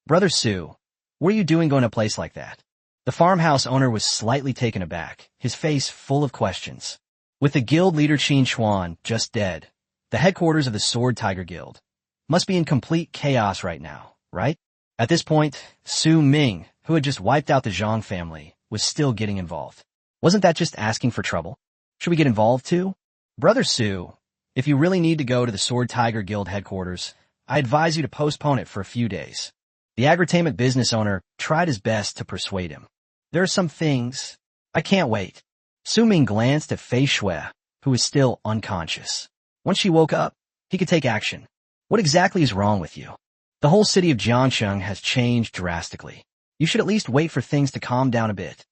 Brother Su, what are you doing going to a place like that? The farmhouse owner was slightly taken aback, his face full of questions. With the guild leader Qin Xuan just dead, the headquarters of the Sword Tiger Guild must be in complete chaos right now, right? At this point, Su Ming, who had just wiped out the Zhang family, was still getting involved. Wasn't that just asking for trouble? Should we get involved too? Brother Su, if you really need to go to the Sword Tiger Guild headquarters, I advise you to postpone it for a few days. The agritainment business owner tried his best to persuade him. There are some things. I can't wait. Su Ming glanced at Fei Shui, who was still unconscious. Once she woke up, he could take action. What exactly is wrong with you? The whole city of Jiangsheng has changed drastically. You should at least wait for things to calm down a bit.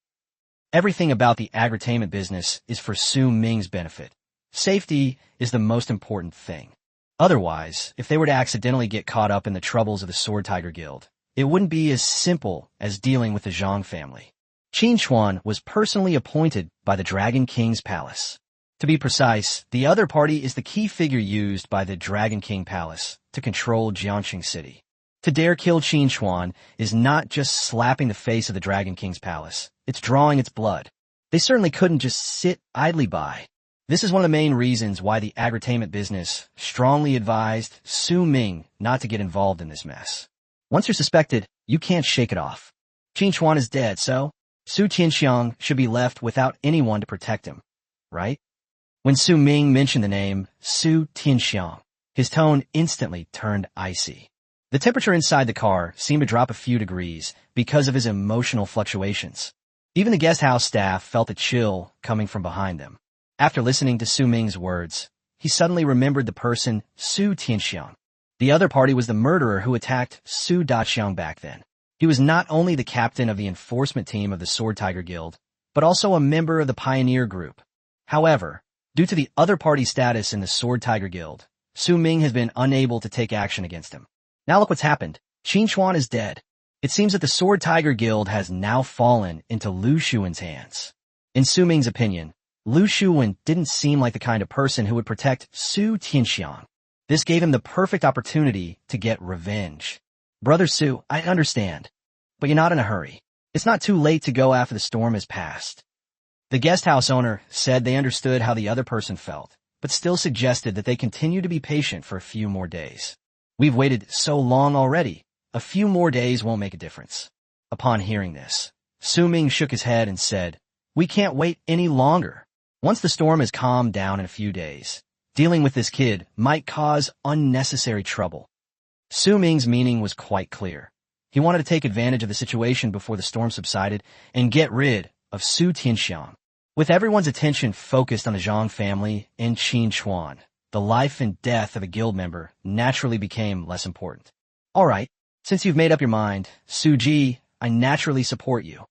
Everything about the agritainment business is for Su Ming's benefit. Safety is the most important thing. Otherwise, if they were to accidentally get caught up in the troubles of the Sword Tiger Guild, it wouldn't be as simple as dealing with the Zhang family. Qin Xuan was personally appointed by the Dragon King's palace. To be precise, the other party is the key figure used by the Dragon King Palace to control Jiangsheng City. To dare kill Qin Xuan is not just slapping the face of the Dragon King's palace, it's drawing its blood. They certainly couldn't just sit idly by. This is one of the main reasons why the agritainment business strongly advised Su Ming not to get involved in this mess. Once you're suspected, you can't shake it off. Qin Xuan is dead, so Su Tianxiang should be left without anyone to protect him, right? When Su Ming mentioned the name Su Tianxiang, his tone instantly turned icy. The temperature inside the car seemed to drop a few degrees because of his emotional fluctuations. Even the guest house staff felt a chill coming from behind them. After listening to Su Ming's words, he suddenly remembered the person Su Tianxiang. The other party was the murderer who attacked Su Daqiang back then. He was not only the captain of the enforcement team of the Sword Tiger Guild, but also a member of the pioneer group. However, due to the other party's status in the Sword Tiger Guild, Su Ming has been unable to take action against him. Now look what's happened. Qin Xuan is dead. It seems that the Sword Tiger Guild has now fallen into Lu Shuwen's hands. In Su Ming's opinion, Lu Shuwen didn't seem like the kind of person who would protect Su Tianxiang. This gave him the perfect opportunity to get revenge. Brother Su, I understand, but you're not in a hurry. It's not too late to go after the storm has passed. The guest house owner said they understood how the other person felt, but still suggested that they continue to be patient for a few more days. We've waited so long already. A few more days won't make a difference. Upon hearing this, Su Ming shook his head and said, we can't wait any longer. Once the storm has calmed down in a few days, dealing with this kid might cause unnecessary trouble. Su Ming's meaning was quite clear. He wanted to take advantage of the situation before the storm subsided and get rid of Su Tianxiang. With everyone's attention focused on the Zhang family and Qin Xuan, the life and death of a guild member naturally became less important. All right, since you've made up your mind, Su Ji, I naturally support you.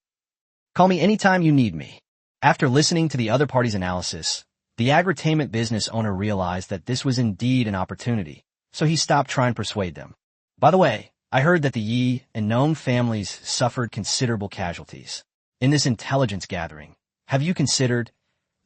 Call me anytime you need me. After listening to the other party's analysis, the agritainment business owner realized that this was indeed an opportunity, so he stopped trying to persuade them. By the way, I heard that the Yi and Nong families suffered considerable casualties. In this intelligence gathering, have you considered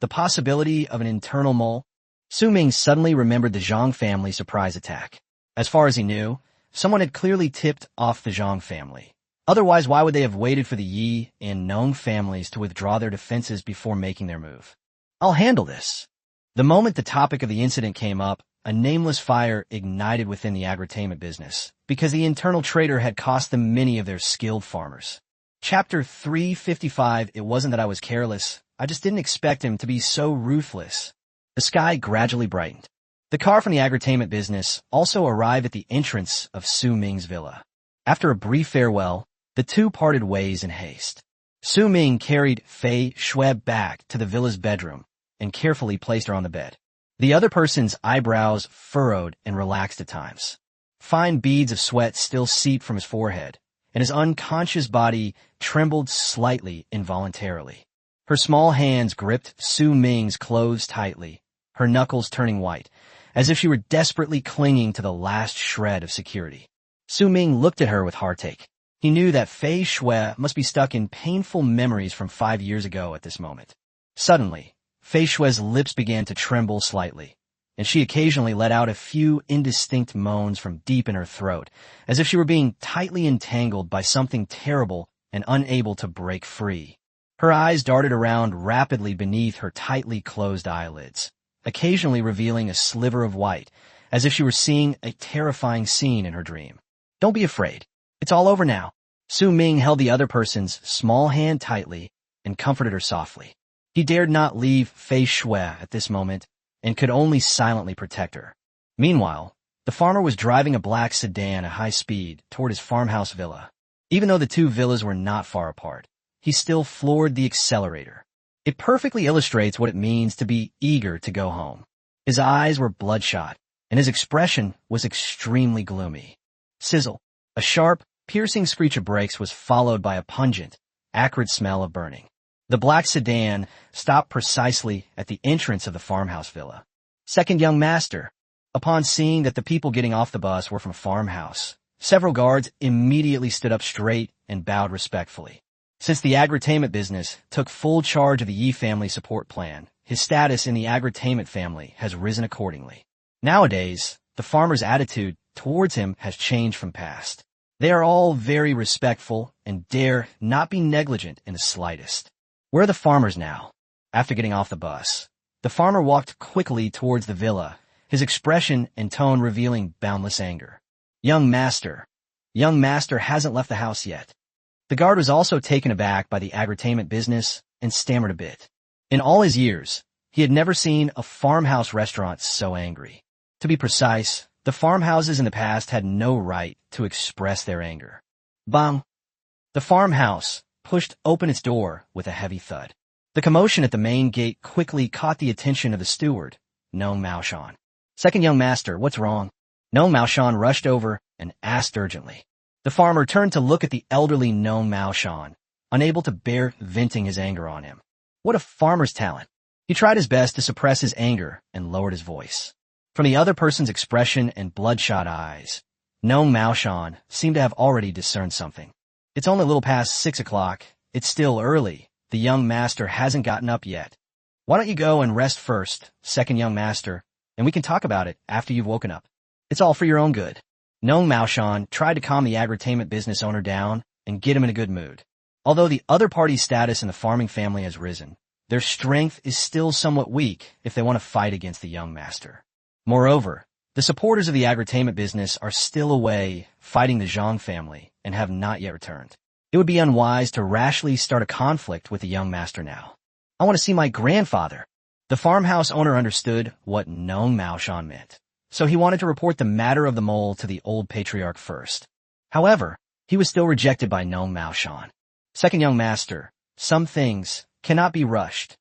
the possibility of an internal mole? Su Ming suddenly remembered the Zhang family surprise attack. As far as he knew, someone had clearly tipped off the Zhang family. Otherwise, why would they have waited for the Yi and Nong families to withdraw their defenses before making their move? I'll handle this. The moment the topic of the incident came up, a nameless fire ignited within the agritainment business, because the internal traitor had cost them many of their skilled farmers. Chapter 355. It wasn't that I was careless, I just didn't expect him to be so ruthless. The sky gradually brightened. The car from the agritainment business also arrived at the entrance of Su Ming's villa. After a brief farewell, the two parted ways in haste. Su Ming carried Fei Shui back to the villa's bedroom and carefully placed her on the bed. The other person's eyebrows furrowed and relaxed at times. Fine beads of sweat still seeped from his forehead, and his unconscious body trembled slightly involuntarily. Her small hands gripped Su Ming's clothes tightly, her knuckles turning white, as if she were desperately clinging to the last shred of security. Su Ming looked at her with heartache. He knew that Fei Shui must be stuck in painful memories from 5 years ago at this moment. Suddenly, Fei Shui's lips began to tremble slightly, and she occasionally let out a few indistinct moans from deep in her throat, as if she were being tightly entangled by something terrible and unable to break free. Her eyes darted around rapidly beneath her tightly closed eyelids, occasionally revealing a sliver of white, as if she were seeing a terrifying scene in her dream. Don't be afraid. It's all over now. Su Ming held the other person's small hand tightly and comforted her softly. He dared not leave Fei Shui at this moment and could only silently protect her. Meanwhile, the farmer was driving a black sedan at high speed toward his farmhouse villa. Even though the two villas were not far apart, he still floored the accelerator. It perfectly illustrates what it means to be eager to go home. His eyes were bloodshot, and his expression was extremely gloomy. Sizzle. A sharp, piercing screech of brakes was followed by a pungent, acrid smell of burning. The black sedan stopped precisely at the entrance of the farmhouse villa. Second young master. Upon seeing that the people getting off the bus were from farmhouse, several guards immediately stood up straight and bowed respectfully. Since the agritainment business took full charge of the Yi family support plan, his status in the agritainment family has risen accordingly. Nowadays, the farmer's attitude towards him has changed from past. They are all very respectful and dare not be negligent in the slightest. Where are the farmers now? After getting off the bus, the farmer walked quickly towards the villa, his expression and tone revealing boundless anger. Young master. Young master hasn't left the house yet. The guard was also taken aback by the agritainment business and stammered a bit. In all his years, he had never seen a farmhouse restaurant so angry. To be precise, the farmhouses in the past had no right to express their anger. Bang! The farmhouse pushed open its door with a heavy thud. The commotion at the main gate quickly caught the attention of the steward, Nong Maoshan. Second young master, what's wrong? Nong Maoshan rushed over and asked urgently. The farmer turned to look at the elderly Nong Maoshan, unable to bear venting his anger on him. What a farmer's talent! He tried his best to suppress his anger and lowered his voice. From the other person's expression and bloodshot eyes, Nong Maoshan seemed to have already discerned something. It's only a little past 6 o'clock. It's still early. The young master hasn't gotten up yet. Why don't you go and rest first, second young master, and we can talk about it after you've woken up. It's all for your own good. Nong Maoshan tried to calm the agritainment business owner down and get him in a good mood. Although the other party's status in the farming family has risen, their strength is still somewhat weak if they want to fight against the young master. Moreover, the supporters of the agritainment business are still away fighting the Zhang family and have not yet returned. It would be unwise to rashly start a conflict with the young master now. I want to see my grandfather. The farmhouse owner understood what Nong Maoshan meant, so he wanted to report the matter of the mole to the old patriarch first. However, he was still rejected by Nong Maoshan. Second young master, some things cannot be rushed.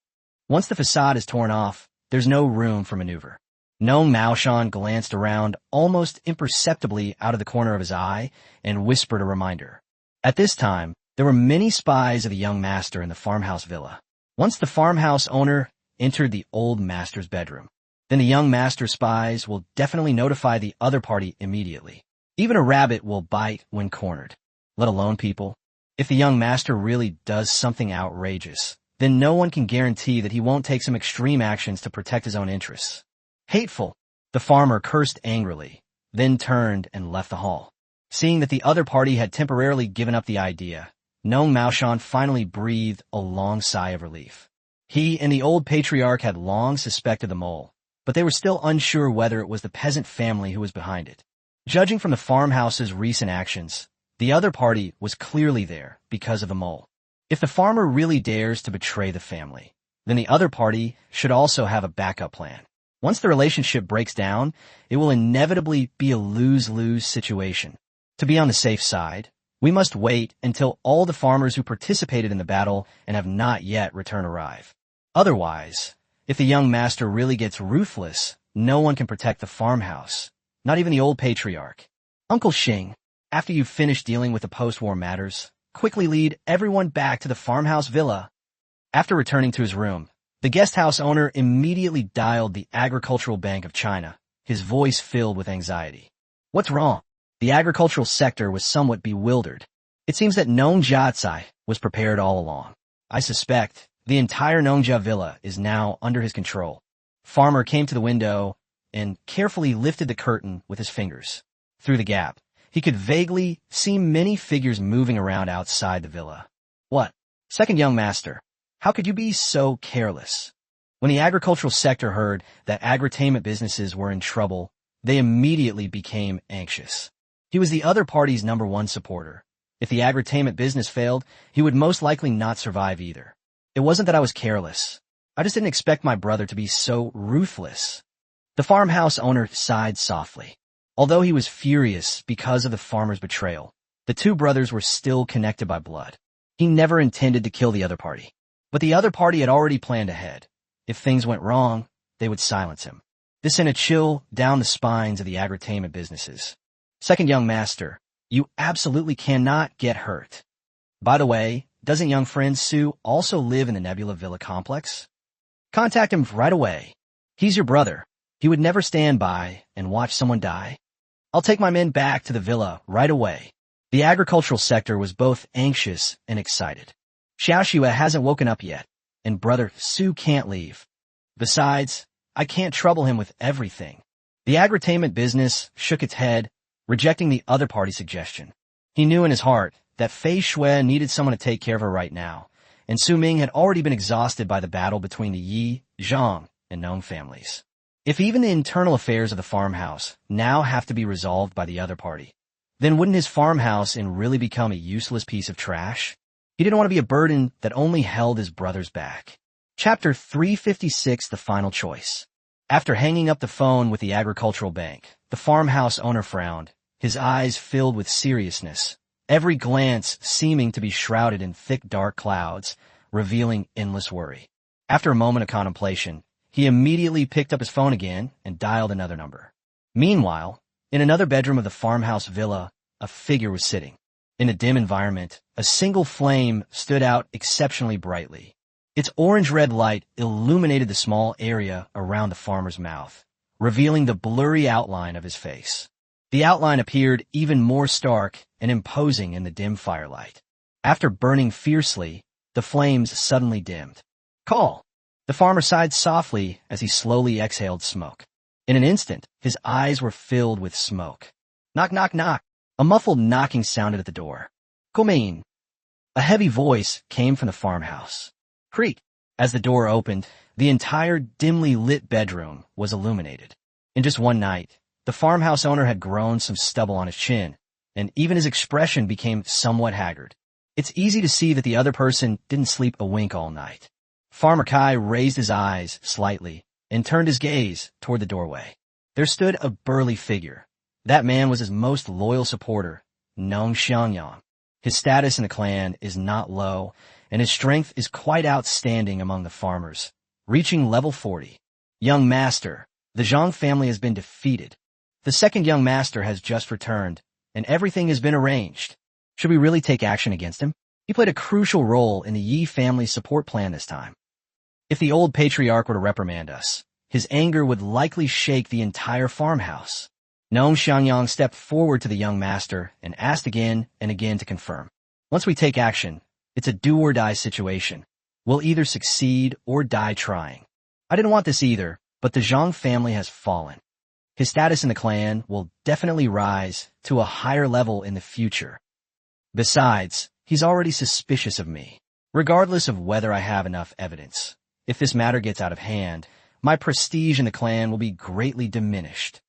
Once the facade is torn off, there's no room for maneuver. Nong Maoshan glanced around almost imperceptibly out of the corner of his eye and whispered a reminder. At this time, there were many spies of the young master in the farmhouse villa. Once the farmhouse owner entered the old master's bedroom, then the young master's spies will definitely notify the other party immediately. Even a rabbit will bite when cornered, let alone people. If the young master really does something outrageous, then no one can guarantee that he won't take some extreme actions to protect his own interests. Hateful! The farmer cursed angrily, then turned and left the hall. Seeing that the other party had temporarily given up the idea, Nong Maoshan finally breathed a long sigh of relief. He and the old patriarch had long suspected the mole, but they were still unsure whether it was the peasant family who was behind it. Judging from the farmhouse's recent actions, the other party was clearly there because of the mole. If the farmer really dares to betray the family, then the other party should also have a backup plan. Once the relationship breaks down, it will inevitably be a lose-lose situation. To be on the safe side, we must wait until all the farmers who participated in the battle and have not yet returned arrive. Otherwise, if the young master really gets ruthless, no one can protect the farmhouse, not even the old patriarch. Uncle Xing, after you've finished dealing with the post-war matters, quickly lead everyone back to the farmhouse villa. After returning to his room, the guest house owner immediately dialed the Agricultural Bank of China, his voice filled with anxiety. What's wrong? The agricultural sector was somewhat bewildered. It seems that Nongjia was prepared all along. I suspect the entire Nongjia villa is now under his control. Farmer came to the window and carefully lifted the curtain with his fingers. Through the gap, he could vaguely see many figures moving around outside the villa. What? Second young master, how could you be so careless? When the agricultural sector heard that agritainment businesses were in trouble, they immediately became anxious. He was the other party's #1 supporter. If the agritainment business failed, he would most likely not survive either. It wasn't that I was careless. I just didn't expect my brother to be so ruthless. The farmhouse owner sighed softly. Although he was furious because of the farmer's betrayal, the two brothers were still connected by blood. He never intended to kill the other party. But the other party had already planned ahead. If things went wrong, they would silence him. This sent a chill down the spines of the agritainment businesses. Second young master, you absolutely cannot get hurt. By the way, doesn't young friend Sue also live in the Nebula Villa complex? Contact him right away. He's your brother. He would never stand by and watch someone die. I'll take my men back to the villa right away. The agricultural sector was both anxious and excited. Xiaoxue hasn't woken up yet, and brother Sue can't leave. Besides, I can't trouble him with everything. The agritainment business shook its head, rejecting the other party's suggestion. He knew in his heart that Fei Shui needed someone to take care of her right now, and Su Ming had already been exhausted by the battle between the Yi, Zhang, and Nong families. If even the internal affairs of the farmhouse now have to be resolved by the other party, then wouldn't his farmhouse really become a useless piece of trash? He didn't want to be a burden that only held his brothers back. Chapter 356, The Final Choice. After hanging up the phone with the agricultural bank, the farmhouse owner frowned, his eyes filled with seriousness, every glance seeming to be shrouded in thick dark clouds, revealing endless worry. After a moment of contemplation, he immediately picked up his phone again and dialed another number. Meanwhile, in another bedroom of the farmhouse villa, a figure was sitting. In a dim environment, a single flame stood out exceptionally brightly. Its orange-red light illuminated the small area around the farmer's mouth, revealing the blurry outline of his face. The outline appeared even more stark and imposing in the dim firelight. After burning fiercely, the flames suddenly dimmed. Call! The farmer sighed softly as he slowly exhaled smoke. In an instant, his eyes were filled with smoke. Knock, knock, knock. A muffled knocking sounded at the door. Come in. A heavy voice came from the farmhouse. Creak. As the door opened, the entire dimly lit bedroom was illuminated. In just one night, the farmhouse owner had grown some stubble on his chin, and even his expression became somewhat haggard. It's easy to see that the other person didn't sleep a wink all night. Farmer Kai raised his eyes slightly and turned his gaze toward the doorway. There stood a burly figure. That man was his most loyal supporter, Nong Xiangyang. His status in the clan is not low, and his strength is quite outstanding among the farmers, reaching level 40. Young master, the Zhang family has been defeated. The second young master has just returned, and everything has been arranged. Should we really take action against him? He played a crucial role in the Yi family's support plan this time. If the old patriarch were to reprimand us, his anger would likely shake the entire farmhouse. Nong Xiangyang stepped forward to the young master and asked again and again to confirm. Once we take action, it's a do-or-die situation. We'll either succeed or die trying. I didn't want this either, but the Zhang family has fallen. His status in the clan will definitely rise to a higher level in the future. Besides, he's already suspicious of me, regardless of whether I have enough evidence. If this matter gets out of hand, my prestige in the clan will be greatly diminished.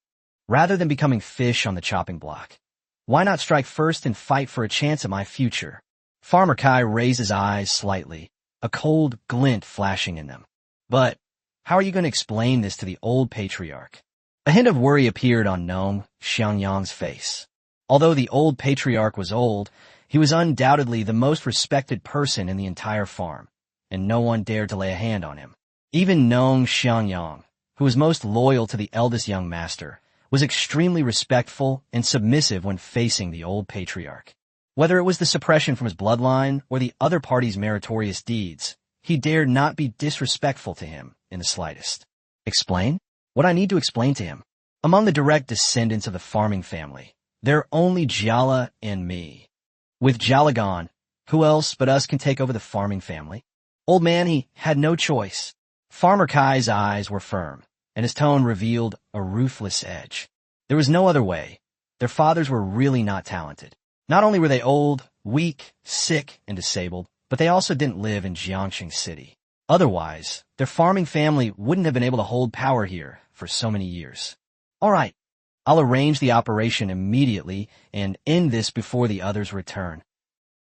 Rather than becoming fish on the chopping block, why not strike first and fight for a chance at my future? Farmer Kai raised his eyes slightly, a cold glint flashing in them. But how are you going to explain this to the old patriarch? A hint of worry appeared on Nong Xiangyang's face. Although the old patriarch was old, he was undoubtedly the most respected person in the entire farm, and no one dared to lay a hand on him. Even Nong Xiangyang, who was most loyal to the eldest young master, was extremely respectful and submissive when facing the old patriarch. Whether it was the suppression from his bloodline or the other party's meritorious deeds, he dared not be disrespectful to him in the slightest. Explain? What I need to explain to him. Among the direct descendants of the farming family, there are only Jala and me. With Jala gone, who else but us can take over the farming family? Old man, he had no choice. Farmer Kai's eyes were firm, and his tone revealed a ruthless edge. There was no other way. Their fathers were really not talented. Not only were they old, weak, sick, and disabled, but they also didn't live in Jiangxing City. Otherwise, their farming family wouldn't have been able to hold power here for so many years. All right, I'll arrange the operation immediately and end this before the others return.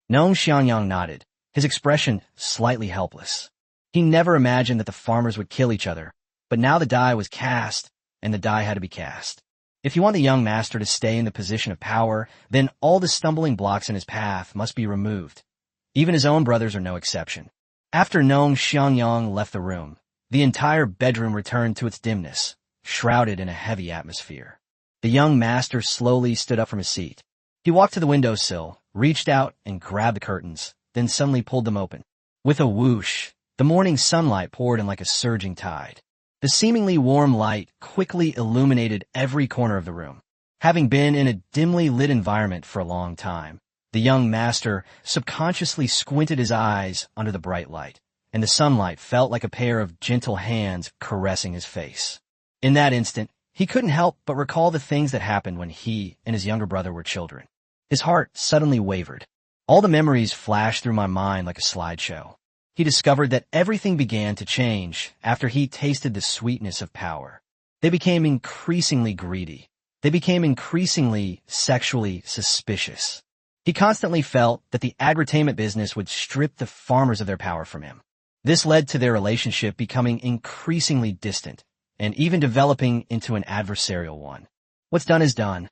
Nong Xiangyang nodded, his expression slightly helpless. He never imagined that the farmers would kill each other, but now the die was cast, and the die had to be cast. If you want the young master to stay in the position of power, then all the stumbling blocks in his path must be removed. Even his own brothers are no exception. After Nong Xiangyang left the room, the entire bedroom returned to its dimness, shrouded in a heavy atmosphere. The young master slowly stood up from his seat. He walked to the windowsill, reached out and grabbed the curtains, then suddenly pulled them open. With a whoosh, the morning sunlight poured in like a surging tide. The seemingly warm light quickly illuminated every corner of the room. Having been in a dimly lit environment for a long time, the young master subconsciously squinted his eyes under the bright light, and the sunlight felt like a pair of gentle hands caressing his face. In that instant, he couldn't help but recall the things that happened when he and his younger brother were children. His heart suddenly wavered. All the memories flashed through my mind like a slideshow. He discovered that everything began to change after he tasted the sweetness of power. They became increasingly greedy. They became increasingly sexually suspicious. He constantly felt that the agri-tainment business would strip the farmers of their power from him. This led to their relationship becoming increasingly distant and even developing into an adversarial one. What's done is done.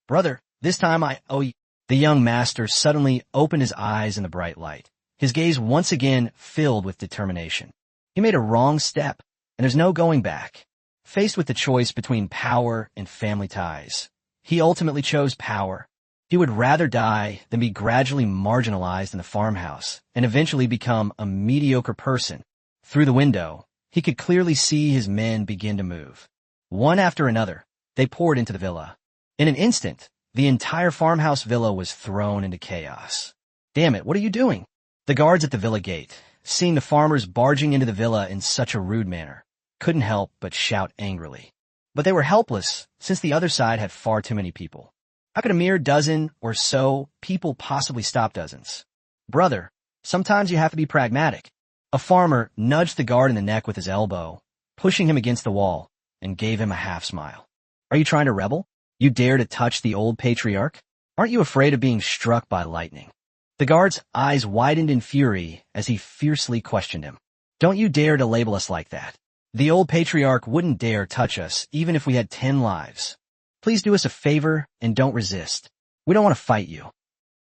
Brother, this time I owe you. The young master suddenly opened his eyes in the bright light, his gaze once again filled with determination. He made a wrong step, and there's no going back. Faced with the choice between power and family ties, he ultimately chose power. He would rather die than be gradually marginalized in the farmhouse and eventually become a mediocre person. Through the window, he could clearly see his men begin to move. One after another, they poured into the villa. In an instant, the entire farmhouse villa was thrown into chaos. Damn it, what are you doing? The guards at the villa gate, seeing the farmers barging into the villa in such a rude manner, couldn't help but shout angrily. But they were helpless, since the other side had far too many people. How could a mere dozen or so people possibly stop dozens? Brother, sometimes you have to be pragmatic. A farmer nudged the guard in the neck with his elbow, pushing him against the wall, and gave him a half-smile. Are you trying to rebel? You dare to touch the old patriarch? Aren't you afraid of being struck by lightning? The guard's eyes widened in fury as he fiercely questioned him. Don't you dare to label us like that. The old patriarch wouldn't dare touch us even if we had 10 lives. Please do us a favor and don't resist. We don't want to fight you.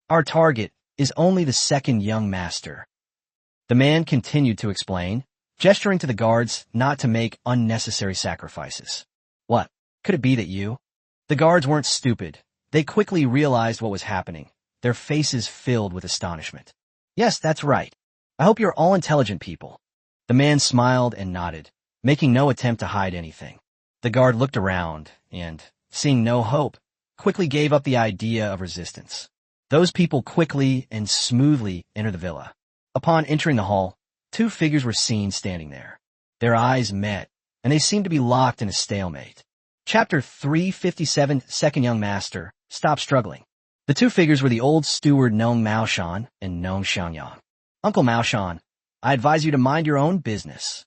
Our target is only the second young master. The man continued to explain, gesturing to the guards not to make unnecessary sacrifices. What? Could it be that you? The guards weren't stupid. They quickly realized what was happening, their faces filled with astonishment. Yes, that's right. I hope you're all intelligent people. The man smiled and nodded, making no attempt to hide anything. The guard looked around and, seeing no hope, quickly gave up the idea of resistance. Those people quickly and smoothly entered the villa. Upon entering the hall, 2 figures were seen standing there. Their eyes met, and they seemed to be locked in a stalemate. Chapter 357, Second Young Master, Stop Struggling. The 2 figures were the old steward Nong Maoshan and Nong Xiangyang. Uncle Maoshan, I advise you to mind your own business.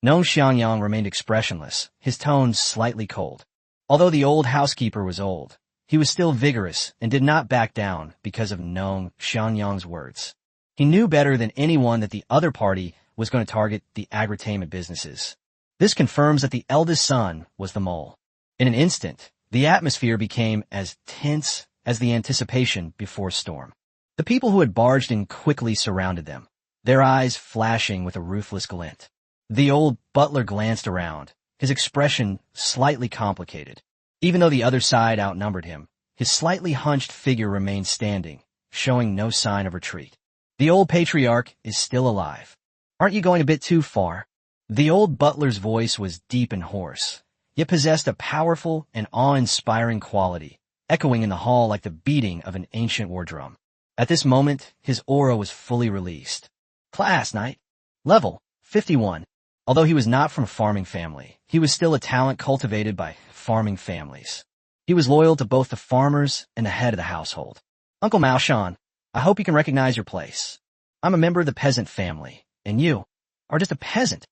Nong Xiangyang remained expressionless, his tone slightly cold. Although the old housekeeper was old, he was still vigorous and did not back down because of Nong Xiangyang's words. He knew better than anyone that the other party was going to target the agritainment businesses. This confirms that the eldest son was the mole. In an instant, the atmosphere became as tense as the anticipation before a storm. The people who had barged in quickly surrounded them, their eyes flashing with a ruthless glint. The old butler glanced around, his expression slightly complicated. Even though the other side outnumbered him, his slightly hunched figure remained standing, showing no sign of retreat. The old patriarch is still alive. Aren't you going a bit too far? The old butler's voice was deep and hoarse, yet possessed a powerful and awe-inspiring quality, echoing in the hall like the beating of an ancient war drum. At this moment, his aura was fully released. Class Knight. Level 51. Although he was not from a farming family, he was still a talent cultivated by farming families. He was loyal to both the farmers and the head of the household. Uncle Maoshan, I hope you can recognize your place. I'm a member of the peasant family, and you are just a peasant.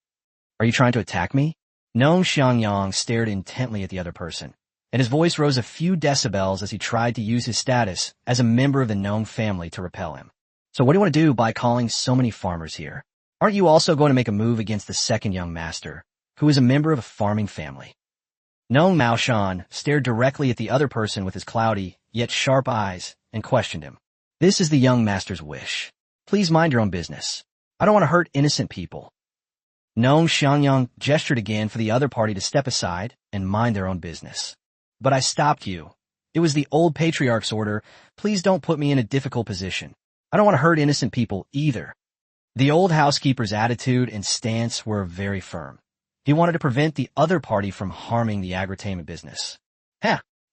Are you trying to attack me? Nong Xiangyang stared intently at the other person, and his voice rose a few decibels as he tried to use his status as a member of the Nong family to repel him. So what do you want to do by calling so many farmers here? Aren't you also going to make a move against the second young master, who is a member of a farming family? Nong Maoshan stared directly at the other person with his cloudy, yet sharp eyes, and questioned him. This is the young master's wish. Please mind your own business. I don't want to hurt innocent people. Nong Xiangyang gestured again for the other party to step aside and mind their own business. But I stopped you. It was the old patriarch's order. Please don't put me in a difficult position. I don't want to hurt innocent people either. The old housekeeper's attitude and stance were very firm. He wanted to prevent the other party from harming the agritainment business.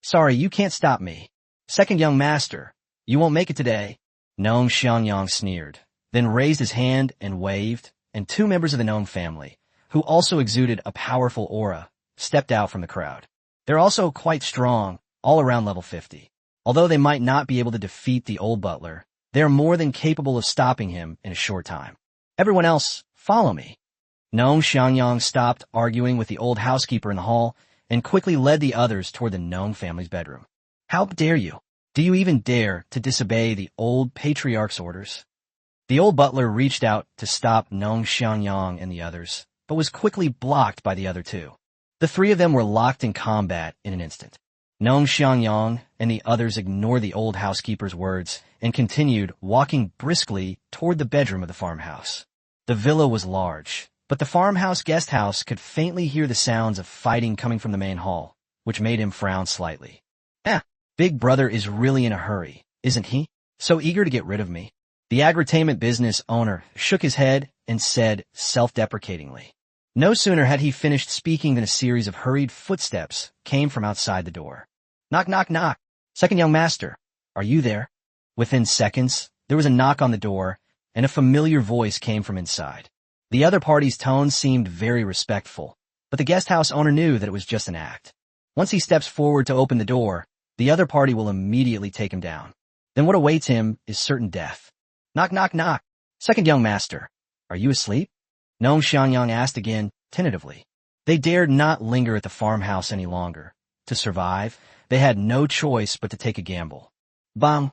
Sorry, you can't stop me. Second young master, you won't make it today. Nong Xiangyang sneered, then raised his hand and waved, and two members of the Nong family, who also exuded a powerful aura, stepped out from the crowd. They're also quite strong, all around level 50. Although they might not be able to defeat the old butler, they are more than capable of stopping him in a short time. Everyone else, follow me. Nong Xiangyang stopped arguing with the old housekeeper in the hall and quickly led the others toward the Nong family's bedroom. How dare you? Do you even dare to disobey the old patriarch's orders? The old butler reached out to stop Nong Xiangyang and the others, but was quickly blocked by the other two. The three of them were locked in combat in an instant. Nong Xiangyang and the others ignored the old housekeeper's words and continued walking briskly toward the bedroom of the farmhouse. The villa was large, but the farmhouse guest house could faintly hear the sounds of fighting coming from the main hall, which made him frown slightly. Big brother is really in a hurry, isn't he? So eager to get rid of me. The agritainment business owner shook his head and said self-deprecatingly. No sooner had he finished speaking than a series of hurried footsteps came from outside the door. Knock, knock, knock. Second young master, are you there? Within seconds, there was a knock on the door, and a familiar voice came from inside. The other party's tone seemed very respectful, but the guest house owner knew that it was just an act. Once he steps forward to open the door, the other party will immediately take him down. Then what awaits him is certain death. Knock, knock, knock. Second young master, are you asleep? Nong Xiangyang asked again, tentatively. They dared not linger at the farmhouse any longer. To survive, they had no choice but to take a gamble. Bang!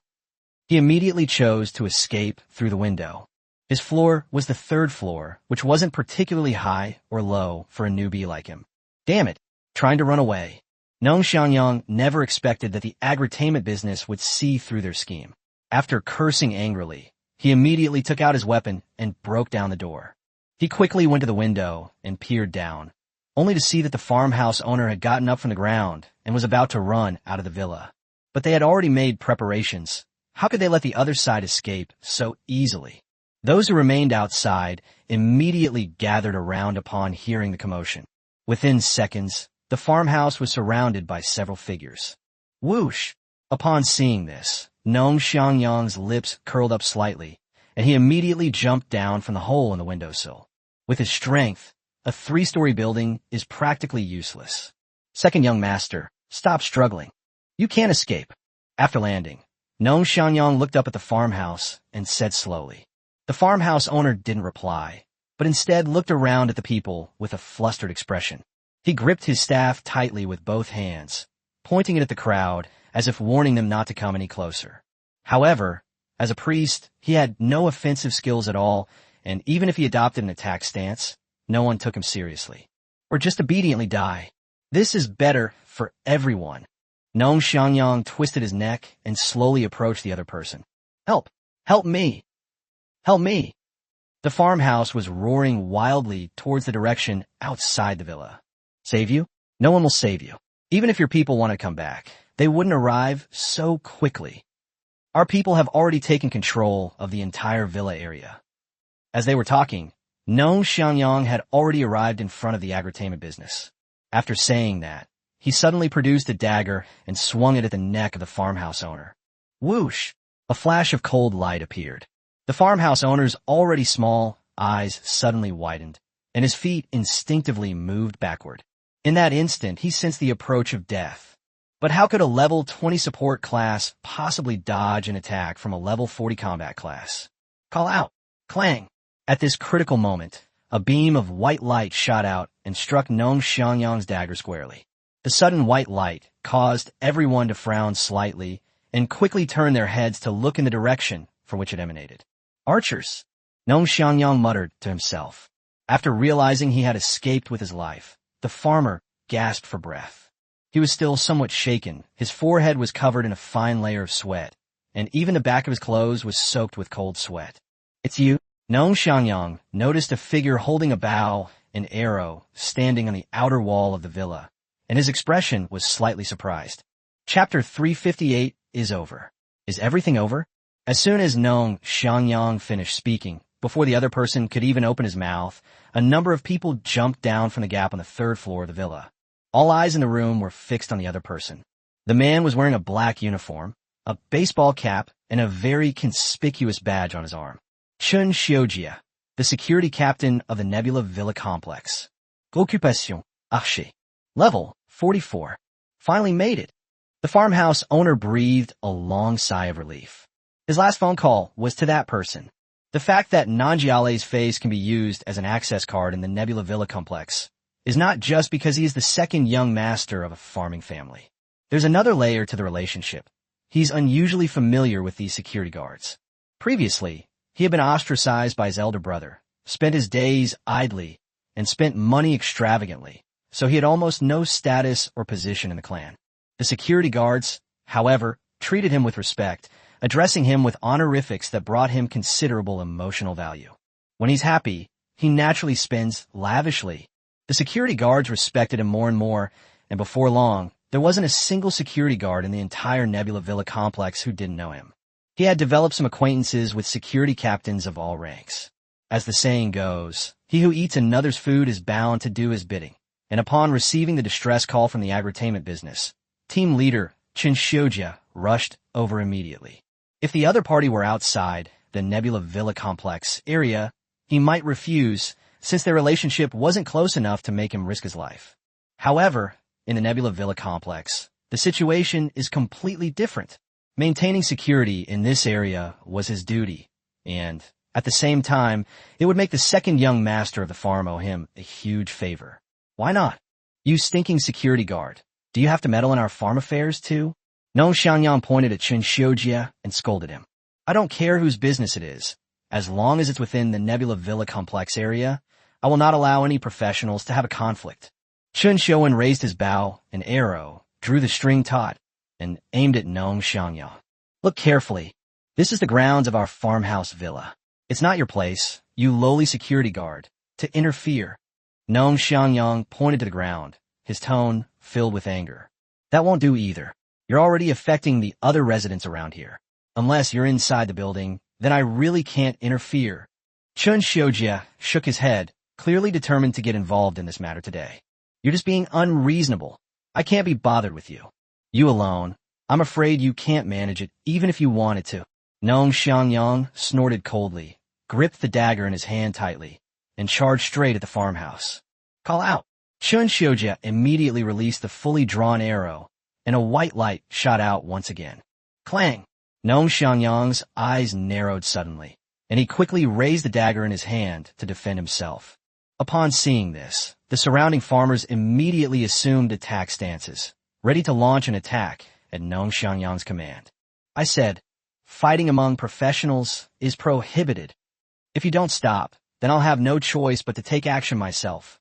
He immediately chose to escape through the window. His floor was the third floor, which wasn't particularly high or low for a newbie like him. Damn it, trying to run away. Nong Xiangyang never expected that the agritainment business would see through their scheme. After cursing angrily, he immediately took out his weapon and broke down the door. He quickly went to the window and peered down, only to see that the farmhouse owner had gotten up from the ground and was about to run out of the villa. But they had already made preparations. How could they let the other side escape so easily? Those who remained outside immediately gathered around upon hearing the commotion. Within seconds, the farmhouse was surrounded by several figures. Whoosh! Upon seeing this, Nong Xiangyang's lips curled up slightly, and he immediately jumped down from the hole in the windowsill. With his strength, a 3-story building is practically useless. Second young master, stop struggling. You can't escape. After landing, Nong Xiangyang looked up at the farmhouse and said slowly. The farmhouse owner didn't reply, but instead looked around at the people with a flustered expression. He gripped his staff tightly with both hands, pointing it at the crowd as if warning them not to come any closer. However, As a priest, he had no offensive skills at all, and even if he adopted an attack stance, no one took him seriously. Or just obediently die. This is better for everyone. Nong Xiangyang twisted his neck and slowly approached the other person. Help! Help me! Help me! The farmhouse was roaring wildly towards the direction outside the villa. Save you? No one will save you. Even if your people want to come back, they wouldn't arrive so quickly. Our people have already taken control of the entire villa area. As they were talking, Nong Xiangyang had already arrived in front of the agritainment business. After saying that, he suddenly produced a dagger and swung it at the neck of the farmhouse owner. Whoosh! A flash of cold light appeared. The farmhouse owner's already small eyes suddenly widened, and his feet instinctively moved backward. In that instant, he sensed the approach of death. But how could a level 20 support class possibly dodge an attack from a level 40 combat class? Call out! Clang! At this critical moment, a beam of white light shot out and struck Nong Xiangyang's dagger squarely. The sudden white light caused everyone to frown slightly and quickly turn their heads to look in the direction from which it emanated. Archers! Nong Xiangyang muttered to himself. After realizing he had escaped with his life, the farmer gasped for breath. He was still somewhat shaken, his forehead was covered in a fine layer of sweat, and even the back of his clothes was soaked with cold sweat. It's you? Nong Xiangyang noticed a figure holding a bow and arrow standing on the outer wall of the villa, and his expression was slightly surprised. Chapter 358 is over. Is everything over? As soon as Nong Xiangyang finished speaking, before the other person could even open his mouth, a number of people jumped down from the gap on the third floor of the villa. All eyes in the room were fixed on the other person. The man was wearing a black uniform, a baseball cap, and a very conspicuous badge on his arm. Chun Xiujia, the security captain of the Nebula Villa Complex. Occupation, Archer. Level 44. Finally made it. The farmhouse owner breathed a long sigh of relief. His last phone call was to that person. The fact that Nanjiale's face can be used as an access card in the Nebula Villa Complex is not just because he is the second young master of a farming family. There's another layer to the relationship. He's unusually familiar with these security guards. Previously, he had been ostracized by his elder brother, spent his days idly, and spent money extravagantly, so he had almost no status or position in the clan. The security guards, however, treated him with respect, addressing him with honorifics that brought him considerable emotional value. When he's happy, he naturally spends lavishly. The security guards respected him more and more, and before long, there wasn't a single security guard in the entire Nebula Villa complex who didn't know him. He had developed some acquaintances with security captains of all ranks. As the saying goes, he who eats another's food is bound to do his bidding, and upon receiving the distress call from the agritainment business, team leader Chun Xiujia rushed over immediately. If the other party were outside the Nebula Villa complex area, he might refuse, since their relationship wasn't close enough to make him risk his life. However, in the Nebula Villa complex, the situation is completely different. Maintaining security in this area was his duty, and, at the same time, it would make the second young master of the farm owe him a huge favor. Why not? You stinking security guard. Do you have to meddle in our farm affairs too? Nong Xiangyang pointed at Chun Xiujia and scolded him. I don't care whose business it is. As long as it's within the Nebula Villa complex area, I will not allow any professionals to have a conflict. Chun Xiuan raised his bow and arrow, drew the string taut, and aimed at Nong Xiangyang. Look carefully. This is the grounds of our farmhouse villa. It's not your place, you lowly security guard, to interfere. Nong Xiangyang pointed to the ground, his tone filled with anger. That won't do either. You're already affecting the other residents around here. Unless you're inside the building, then I really can't interfere. Chun Xiujia shook his head, clearly determined to get involved in this matter today. You're just being unreasonable. I can't be bothered with you. You alone. I'm afraid you can't manage it, even if you wanted to. Nong Xiangyang snorted coldly, gripped the dagger in his hand tightly, and charged straight at the farmhouse. Call out. Chun Xiujia immediately released the fully drawn arrow, and a white light shot out once again. Clang! Nong Xiangyang's eyes narrowed suddenly, and he quickly raised the dagger in his hand to defend himself. Upon seeing this, the surrounding farmers immediately assumed attack stances, ready to launch an attack at Nong Xiangyang's command. I said, Fighting among professionals is prohibited. If you don't stop, then I'll have no choice but to take action myself.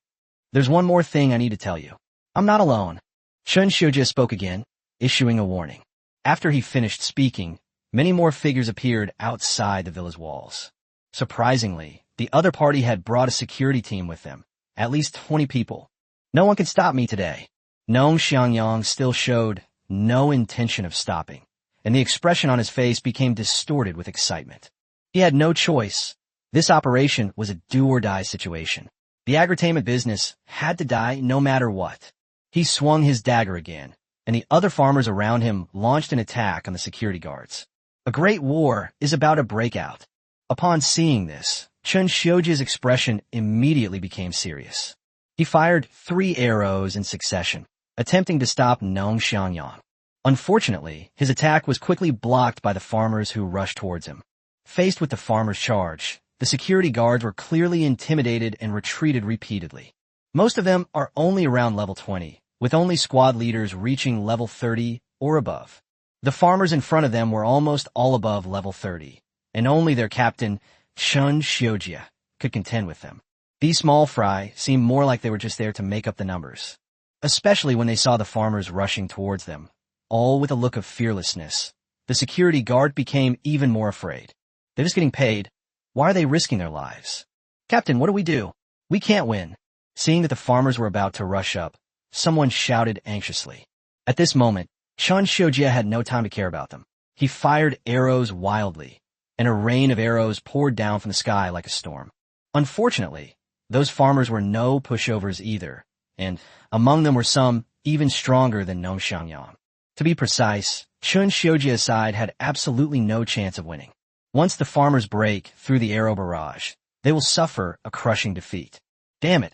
There's one more thing I need to tell you. I'm not alone. Chun Xiujia spoke again, issuing a warning. After he finished speaking, many more figures appeared outside the villa's walls. Surprisingly, the other party had brought a security team with them, at least 20 people. No one can stop me today. Nong Xiangyang still showed no intention of stopping, and the expression on his face became distorted with excitement. He had no choice. This operation was a do-or-die situation. The agritainment business had to die no matter what. He swung his dagger again, and the other farmers around him launched an attack on the security guards. A great war is about to break out. Upon seeing this, Chun Xiujia's expression immediately became serious. He fired 3 arrows in succession, attempting to stop Nong Xiangyang. Unfortunately, his attack was quickly blocked by the farmers who rushed towards him. Faced with the farmers' charge, the security guards were clearly intimidated and retreated repeatedly. Most of them are only around level 20, with only squad leaders reaching level 30 or above. The farmers in front of them were almost all above level 30, and only their captain, Chun Xiujia, could contend with them. These small fry seemed more like they were just there to make up the numbers, especially when they saw the farmers rushing towards them, all with a look of fearlessness. The security guard became even more afraid. They're just getting paid. Why are they risking their lives? Captain, what do we do? We can't win. Seeing that the farmers were about to rush up, someone shouted anxiously. At this moment, Chun Xiujia had no time to care about them. He fired arrows wildly, and a rain of arrows poured down from the sky like a storm. Unfortunately, those farmers were no pushovers either, and among them were some even stronger than Nong Xiangyang. To be precise, Chun Xiujia's side had absolutely no chance of winning. Once the farmers break through the arrow barrage, they will suffer a crushing defeat. Damn it!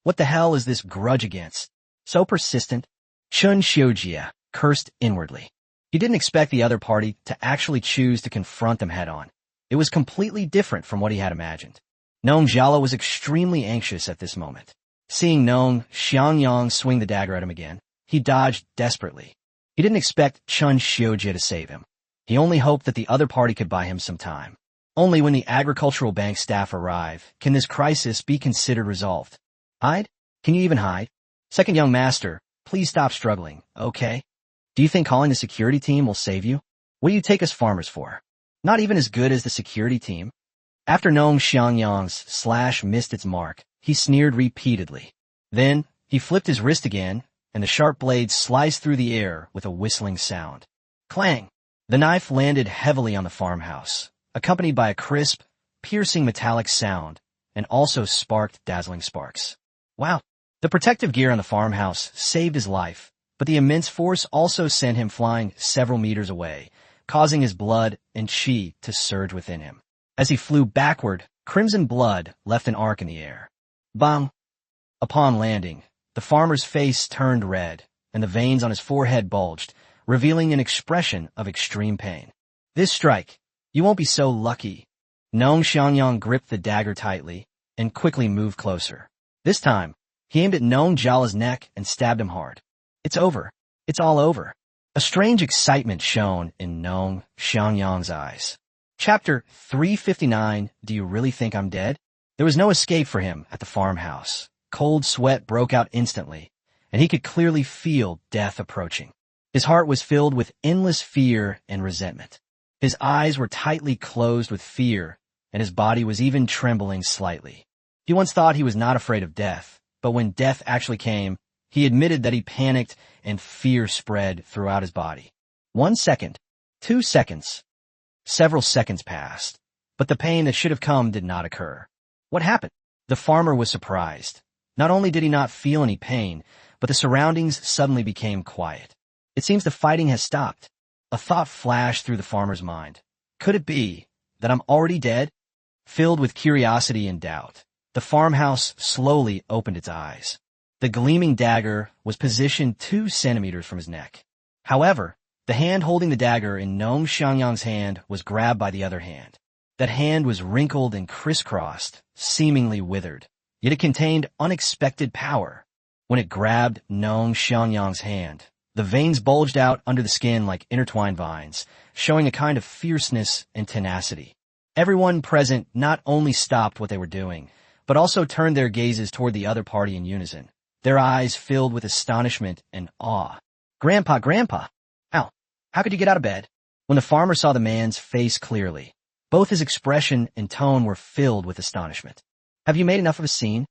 What the hell is this grudge against? So persistent? Chun Xiujia cursed inwardly. He didn't expect the other party to actually choose to confront them head-on. It was completely different from what he had imagined. Nong Jiala was extremely anxious at this moment. Seeing Nong Xiangyang swing the dagger at him again, he dodged desperately. He didn't expect Chun Xiujia to save him. He only hoped that the other party could buy him some time. Only when the agricultural bank staff arrive can this crisis be considered resolved. Hide? Can you even hide? Second young master, please stop struggling, okay? Do you think calling the security team will save you? What do you take us farmers for? Not even as good as the security team? After Nong Xiangyang's slash missed its mark, he sneered repeatedly. Then, he flipped his wrist again, and the sharp blade sliced through the air with a whistling sound. Clang! The knife landed heavily on the farmhouse, accompanied by a crisp, piercing metallic sound, and also sparked dazzling sparks. Wow! The protective gear on the farmhouse saved his life, but the immense force also sent him flying several meters away, causing his blood and chi to surge within him. As he flew backward, crimson blood left an arc in the air. Bang! Upon landing, the farmer's face turned red, and the veins on his forehead bulged, revealing an expression of extreme pain. This strike, you won't be so lucky. Nong Xiangyang gripped the dagger tightly and quickly moved closer. This time, he aimed at Nong Jiala's neck and stabbed him hard. It's over. It's all over. A strange excitement shone in Nong Xiangyang's eyes. Chapter 359, Do You Really Think I'm Dead? There was no escape for him at the farmhouse. Cold sweat broke out instantly, and he could clearly feel death approaching. His heart was filled with endless fear and resentment. His eyes were tightly closed with fear, and his body was even trembling slightly. He once thought he was not afraid of death, but when death actually came, he admitted that he panicked and fear spread throughout his body. 1 second, 2 seconds. Several seconds passed, but the pain that should have come did not occur. What happened? The farmer was surprised. Not only did he not feel any pain, but the surroundings suddenly became quiet. It seems the fighting has stopped. A thought flashed through the farmer's mind. Could it be that I'm already dead? Filled with curiosity and doubt, the farmhouse slowly opened its eyes. The gleaming dagger was positioned 2 centimeters from his neck. However, the hand holding the dagger in Nong Xiangyang's hand was grabbed by the other hand. That hand was wrinkled and crisscrossed, seemingly withered, yet it contained unexpected power. When it grabbed Nong Xiangyang's hand, The veins bulged out under the skin like intertwined vines, showing a kind of fierceness and tenacity. Everyone present not only stopped what they were doing, but also turned their gazes toward the other party in unison, their eyes filled with astonishment and awe. Grandpa, Grandpa! Ow! How could you get out of bed? When the farmer saw the man's face clearly, both his expression and tone were filled with astonishment. Have you made enough of a scene?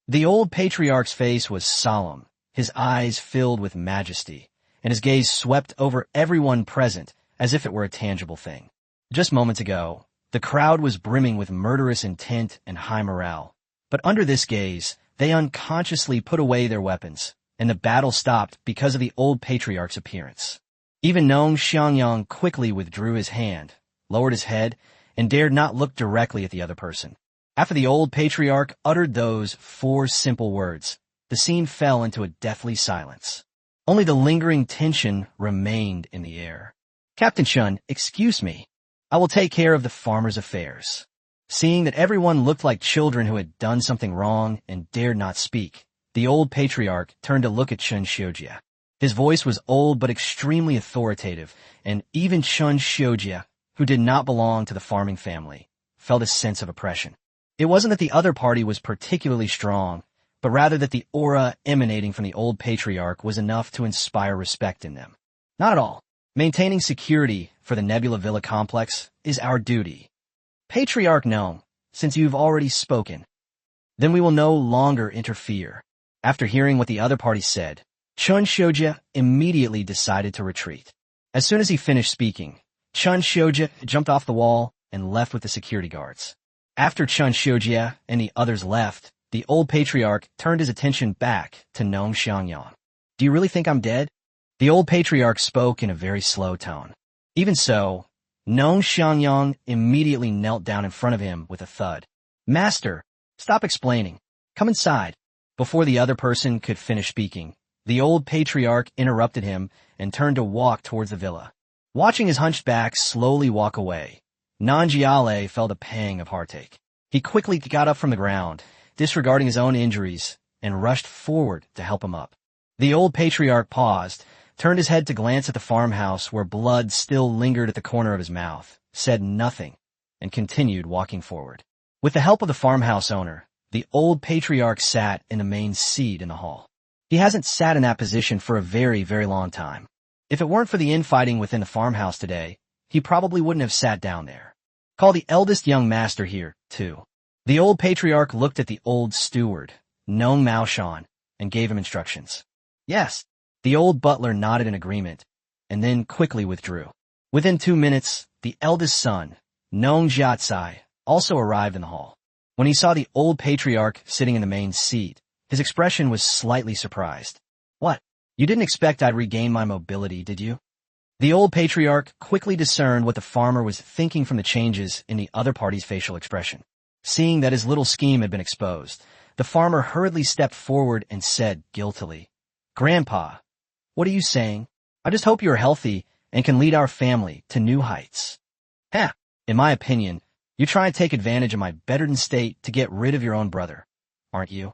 The old patriarch's face was solemn, his eyes filled with majesty, and his gaze swept over everyone present as if it were a tangible thing. Just moments ago, the crowd was brimming with murderous intent and high morale, but under this gaze, they unconsciously put away their weapons, and the battle stopped because of the old patriarch's appearance. Even Nong Xiangyang quickly withdrew his hand, lowered his head, and dared not look directly at the other person. After the old patriarch uttered those 4 simple words, the scene fell into a deathly silence. Only the lingering tension remained in the air. Captain Shun, excuse me. I will take care of the farmer's affairs. Seeing that everyone looked like children who had done something wrong and dared not speak, the old patriarch turned to look at Chun Xiujia. His voice was old but extremely authoritative, and even Chun Xiujia, who did not belong to the farming family, felt a sense of oppression. It wasn't that the other party was particularly strong, but rather that the aura emanating from the old patriarch was enough to inspire respect in them. Not at all. Maintaining security for the Nebula Villa complex is our duty. Patriarch Nong, since you've already spoken, then we will no longer interfere. After hearing what the other party said, Chun Xiujia immediately decided to retreat. As soon as he finished speaking, Chun Xiujia jumped off the wall and left with the security guards. After Chun Xiujia and the others left, the old patriarch turned his attention back to Nong Xiangyang. Do you really think I'm dead? The old patriarch spoke in a very slow tone. Even so, Nong Xiangyang immediately knelt down in front of him with a thud. Master, stop explaining. Come inside. Before the other person could finish speaking, the old patriarch interrupted him and turned to walk towards the villa. Watching his hunchback slowly walk away, Nanjiale felt a pang of heartache. He quickly got up from the ground, disregarding his own injuries, and rushed forward to help him up. The old patriarch paused, turned his head to glance at the farmhouse where blood still lingered at the corner of his mouth, said nothing, and continued walking forward. With the help of the farmhouse owner, the old patriarch sat in the main seat in the hall. He hasn't sat in that position for a very, very long time. If it weren't for the infighting within the farmhouse today, he probably wouldn't have sat down there. Call the eldest young master here, too. The old patriarch looked at the old steward, Nong Maoshan, and gave him instructions. Yes. The old butler nodded in agreement, and then quickly withdrew. Within 2 minutes, the eldest son, Nong Jiatsai, also arrived in the hall. When he saw the old patriarch sitting in the main seat, his expression was slightly surprised. What? You didn't expect I'd regain my mobility, did you? The old patriarch quickly discerned what the farmer was thinking from the changes in the other party's facial expression. Seeing that his little scheme had been exposed, the farmer hurriedly stepped forward and said guiltily, Grandpa, what are you saying? I just hope you're healthy and can lead our family to new heights. In my opinion, you try and take advantage of my bedridden state to get rid of your own brother, aren't you?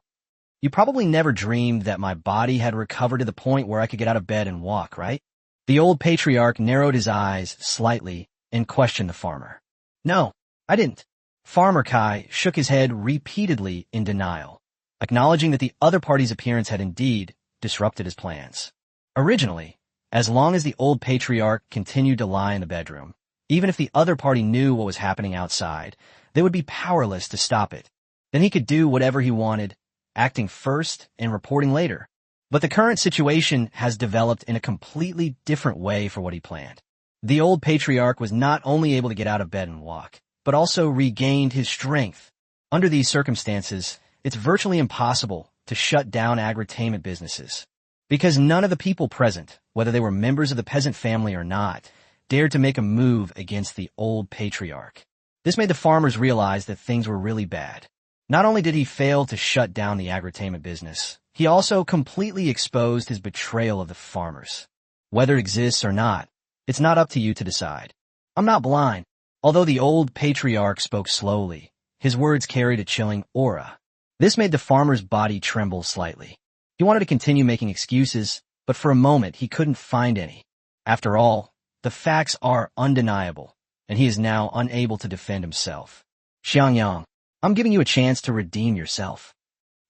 You probably never dreamed that my body had recovered to the point where I could get out of bed and walk, right? The old patriarch narrowed his eyes slightly and questioned the farmer. No, I didn't. Farmer Kai shook his head repeatedly in denial, acknowledging that the other party's appearance had indeed disrupted his plans. Originally, as long as the old patriarch continued to lie in the bedroom, even if the other party knew what was happening outside, they would be powerless to stop it. Then he could do whatever he wanted, acting first and reporting later. But the current situation has developed in a completely different way for what he planned. The old patriarch was not only able to get out of bed and walk, but also regained his strength. Under these circumstances, it's virtually impossible to shut down agritainment businesses, because none of the people present, whether they were members of the peasant family or not, dared to make a move against the old patriarch. This made the farmers realize that things were really bad. Not only did he fail to shut down the agritainment business, he also completely exposed his betrayal of the farmers. Whether it exists or not, it's not up to you to decide. I'm not blind. Although the old patriarch spoke slowly, his words carried a chilling aura. This made the farmer's body tremble slightly. He wanted to continue making excuses, but for a moment he couldn't find any. After all, the facts are undeniable, and he is now unable to defend himself. Xiangyang, I'm giving you a chance to redeem yourself.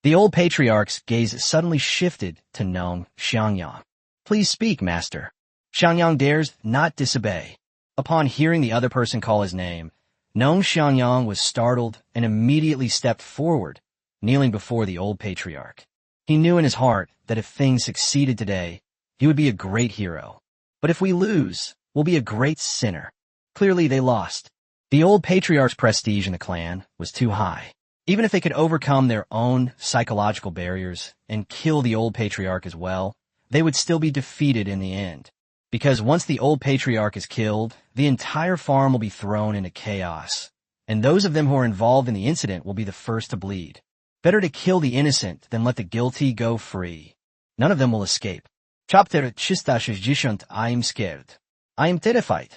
The old patriarch's gaze suddenly shifted to Nong Xiangyang. Please speak, master. Xiangyang dares not disobey. Upon hearing the other person call his name, Nong Xiangyang was startled and immediately stepped forward, kneeling before the old patriarch. He knew in his heart that if things succeeded today, he would be a great hero. But if we lose, we'll be a great sinner. Clearly they lost. The old patriarch's prestige in the clan was too high. Even if they could overcome their own psychological barriers and kill the old patriarch as well, they would still be defeated in the end. Because once the old patriarch is killed, the entire farm will be thrown into chaos, and those of them who are involved in the incident will be the first to bleed. Better to kill the innocent than let the guilty go free. None of them will escape. Chapter 360. I am scared. I am terrified.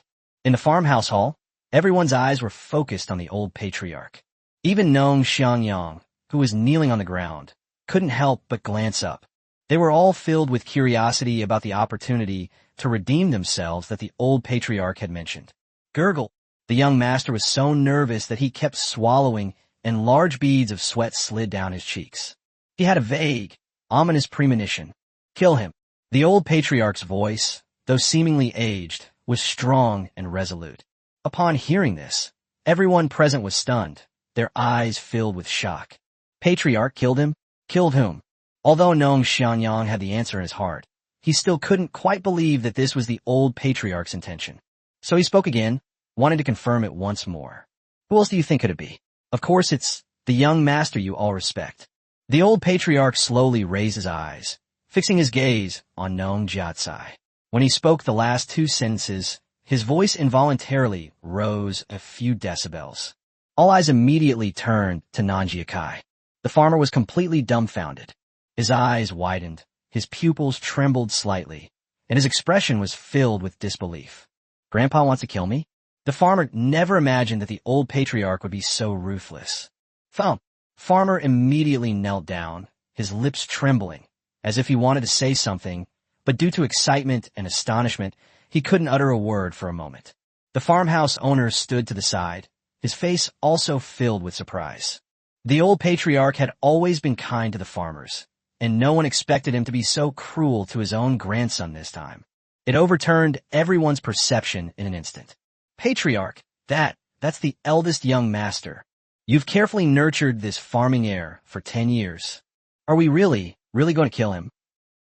In the farmhouse hall, everyone's eyes were focused on the old patriarch. Even Nong Xiangyang, who was kneeling on the ground, couldn't help but glance up. They were all filled with curiosity about the opportunity to redeem themselves that the old patriarch had mentioned. Gurgle. The young master was so nervous that he kept swallowing, and large beads of sweat slid down his cheeks. He had a vague, ominous premonition. Kill him. The old patriarch's voice, though seemingly aged, was strong and resolute. Upon hearing this, everyone present was stunned, their eyes filled with shock. Patriarch killed him? Killed whom? Although Nong Xiangyang had the answer in his heart, he still couldn't quite believe that this was the old patriarch's intention. So he spoke again, wanting to confirm it once more. Who else do you think could it be? Of course it's the young master you all respect. The old patriarch slowly raised his eyes, fixing his gaze on Nong Jiatsai. When he spoke the last two sentences, his voice involuntarily rose a few decibels. All eyes immediately turned to Nanjiakai. The farmer was completely dumbfounded. His eyes widened, his pupils trembled slightly, and his expression was filled with disbelief. Grandpa wants to kill me? The farmer never imagined that the old patriarch would be so ruthless. Thump! Farmer immediately knelt down, his lips trembling, as if he wanted to say something, but due to excitement and astonishment, he couldn't utter a word for a moment. The farmhouse owner stood to the side, his face also filled with surprise. The old patriarch had always been kind to the farmers, and no one expected him to be so cruel to his own grandson this time. It overturned everyone's perception in an instant. Patriarch, that's the eldest young master. You've carefully nurtured this farming heir for 10 years. Are we really going to kill him?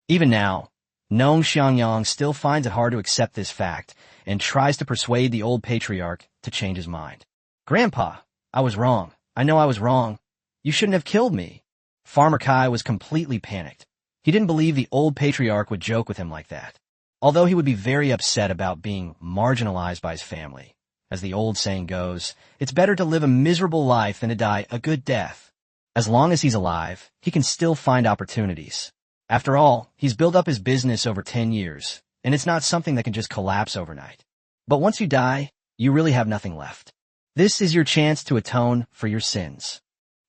Even now, Nong Xiangyang still finds it hard to accept this fact and tries to persuade the old patriarch to change his mind. Grandpa, I was wrong. I know I was wrong. You shouldn't have killed me. Farmer Kai was completely panicked. He didn't believe the old patriarch would joke with him like that. Although he would be very upset about being marginalized by his family. As the old saying goes, it's better to live a miserable life than to die a good death. As long as he's alive, he can still find opportunities. After all, he's built up his business over 10 years, and it's not something that can just collapse overnight. But once you die, you really have nothing left. This is your chance to atone for your sins.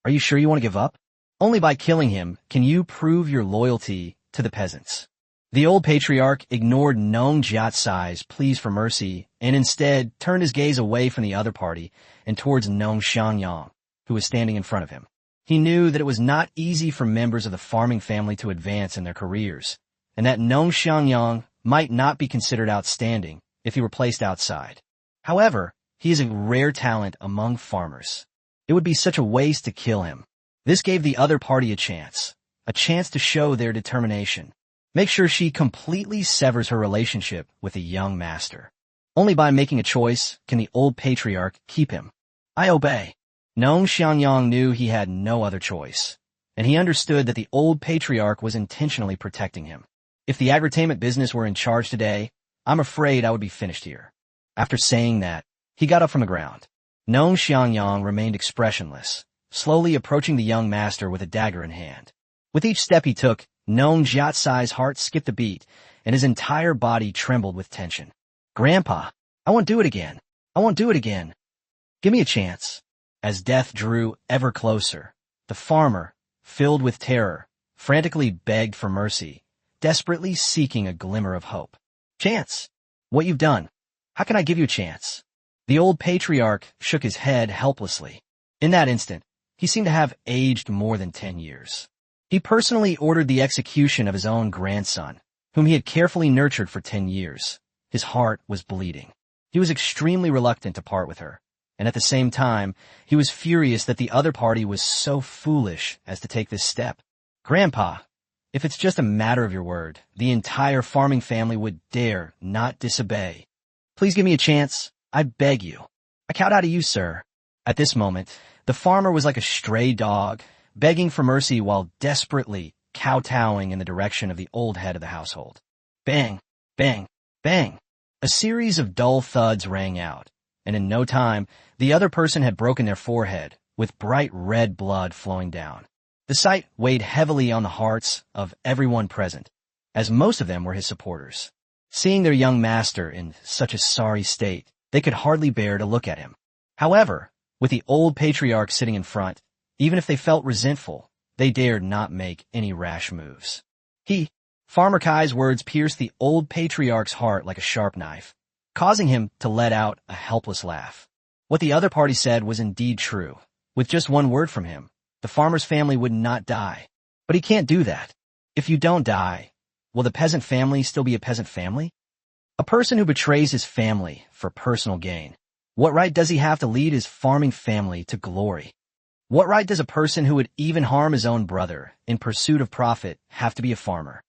Are you sure you want to give up? Only by killing him can you prove your loyalty to the peasants. The old patriarch ignored Nong Jiatsai's pleas for mercy and instead turned his gaze away from the other party and towards Nong Xiangyang, who was standing in front of him. He knew that it was not easy for members of the farming family to advance in their careers, and that Nong Xiangyang might not be considered outstanding if he were placed outside. However, he is a rare talent among farmers. It would be such a waste to kill him. This gave the other party a chance to show their determination. Make sure she completely severs her relationship with the young master. Only by making a choice can the old patriarch keep him. I obey. Nong Xiangyang knew he had no other choice, and he understood that the old patriarch was intentionally protecting him. If the agri-tainment business were in charge today, I'm afraid I would be finished here. After saying that, he got up from the ground. Nong Xiangyang remained expressionless, slowly approaching the young master with a dagger in hand. With each step he took, Nong Jiatsai's heart skipped a beat, and his entire body trembled with tension. Grandpa, I won't do it again. I won't do it again. Give me a chance. As death drew ever closer, the farmer, filled with terror, frantically begged for mercy, desperately seeking a glimmer of hope. Chance. What you've done. How can I give you a chance? The old patriarch shook his head helplessly. In that instant, he seemed to have aged more than 10 years. He personally ordered the execution of his own grandson, whom he had carefully nurtured for 10 years. His heart was bleeding. He was extremely reluctant to part with her, and at the same time, he was furious that the other party was so foolish as to take this step. Grandpa, if it's just a matter of your word, the entire farming family would dare not disobey. Please give me a chance. I beg you. I count out to you, sir. At this moment, the farmer was like a stray dog, begging for mercy while desperately kowtowing in the direction of the old head of the household. Bang, bang, bang. A series of dull thuds rang out, and in no time, the other person had broken their forehead, with bright red blood flowing down. The sight weighed heavily on the hearts of everyone present, as most of them were his supporters. Seeing their young master in such a sorry state, they could hardly bear to look at him. However, with the old patriarch sitting in front, even if they felt resentful, they dared not make any rash moves. Farmer Kai's words pierced the old patriarch's heart like a sharp knife, causing him to let out a helpless laugh. What the other party said was indeed true. With just one word from him, the farmer's family would not die. But he can't do that. If you don't die, will the peasant family still be a peasant family? A person who betrays his family for personal gain, what right does he have to lead his farming family to glory? What right does a person who would even harm his own brother in pursuit of profit have to be a farmer?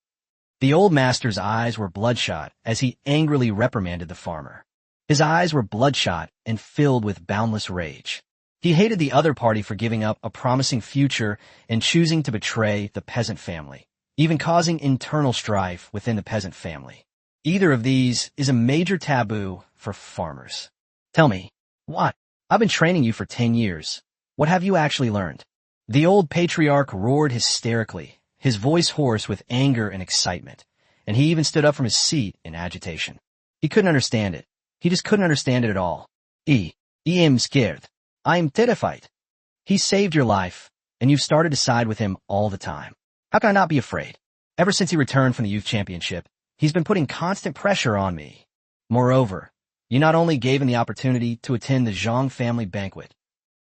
The old master's eyes were bloodshot as he angrily reprimanded the farmer. His eyes were bloodshot and filled with boundless rage. He hated the other party for giving up a promising future and choosing to betray the peasant family, even causing internal strife within the peasant family. Either of these is a major taboo for farmers. Tell me, what? I've been training you for 10 years. What have you actually learned? The old patriarch roared hysterically, his voice hoarse with anger and excitement, and he even stood up from his seat in agitation. He couldn't understand it. He just couldn't understand it at all. I am scared. I am terrified. He saved your life, and you've started to side with him all the time. How can I not be afraid? Ever since he returned from the youth championship, he's been putting constant pressure on me. Moreover, you not only gave him the opportunity to attend the Zhang family banquet,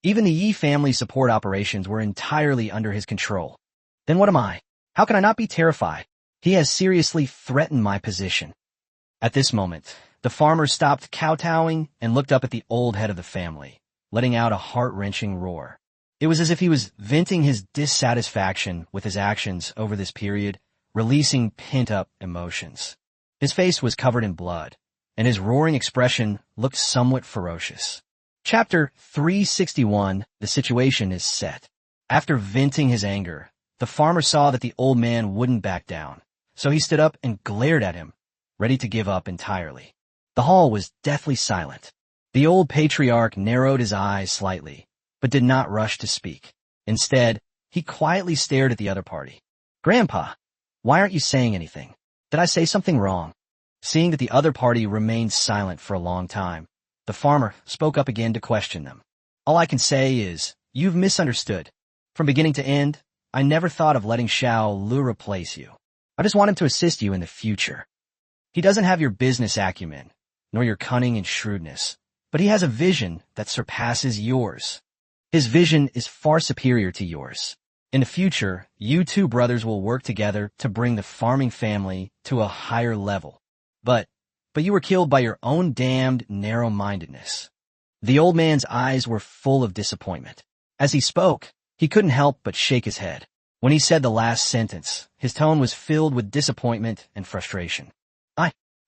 even the Yi family support operations were entirely under his control. Then what am I? How can I not be terrified? He has seriously threatened my position. At this moment, the farmer stopped kowtowing and looked up at the old head of the family, letting out a heart-wrenching roar. It was as if he was venting his dissatisfaction with his actions over this period, releasing pent-up emotions. His face was covered in blood, and his roaring expression looked somewhat ferocious. Chapter 361, The Situation is Set. After venting his anger, the farmer saw that the old man wouldn't back down, so he stood up and glared at him, ready to give up entirely. The hall was deathly silent. The old patriarch narrowed his eyes slightly, but did not rush to speak. Instead, he quietly stared at the other party. Grandpa, why aren't you saying anything? Did I say something wrong? Seeing that the other party remained silent for a long time, the farmer spoke up again to question them. All I can say is, you've misunderstood. From beginning to end, I never thought of letting Xiao Lu replace you. I just want him to assist you in the future. He doesn't have your business acumen, nor your cunning and shrewdness, but he has a vision that surpasses yours. His vision is far superior to yours. In the future, you two brothers will work together to bring the farming family to a higher level. But you were killed by your own damned narrow-mindedness. The old man's eyes were full of disappointment. As he spoke, he couldn't help but shake his head. When he said the last sentence, his tone was filled with disappointment and frustration.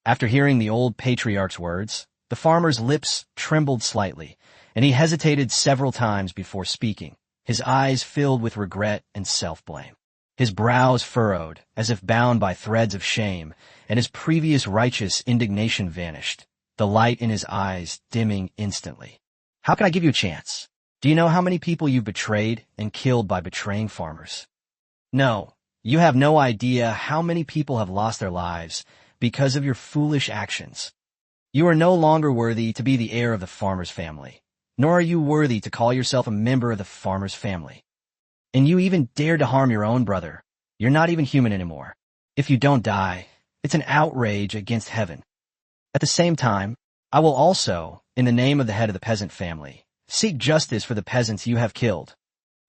After hearing the old patriarch's words, the farmer's lips trembled slightly, and he hesitated several times before speaking, his eyes filled with regret and self-blame. His brows furrowed, as if bound by threads of shame, and his previous righteous indignation vanished, the light in his eyes dimming instantly. How can I give you a chance? Do you know how many people you've betrayed and killed by betraying farmers? No, you have no idea how many people have lost their lives because of your foolish actions. You are no longer worthy to be the heir of the farmer's family, nor are you worthy to call yourself a member of the farmer's family. And you even dared to harm your own brother. You're not even human anymore. If you don't die, it's an outrage against heaven. At the same time, I will also, in the name of the head of the peasant family, seek justice for the peasants you have killed."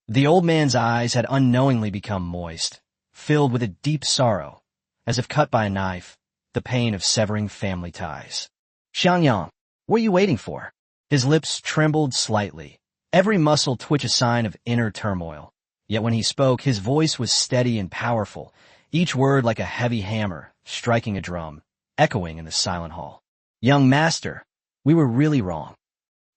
The old man's eyes had unknowingly become moist, filled with a deep sorrow, as if cut by a knife, the pain of severing family ties. "Xiangyang, what are you waiting for?" His lips trembled slightly, every muscle twitch a sign of inner turmoil. Yet when he spoke, his voice was steady and powerful, each word like a heavy hammer striking a drum, echoing in the silent hall. "Young master, we were really wrong."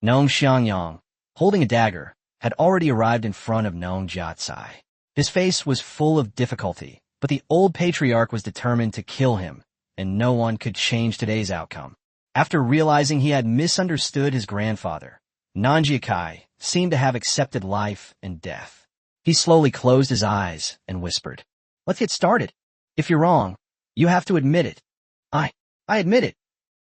Nong Xiangyang, holding a dagger, had already arrived in front of Nong Jiatsai. His face was full of difficulty, but the old patriarch was determined to kill him, and no one could change today's outcome. After realizing he had misunderstood his grandfather, Nanjiakai seemed to have accepted life and death. He slowly closed his eyes and whispered, "Let's get started. If you're wrong, you have to admit it." I admit it."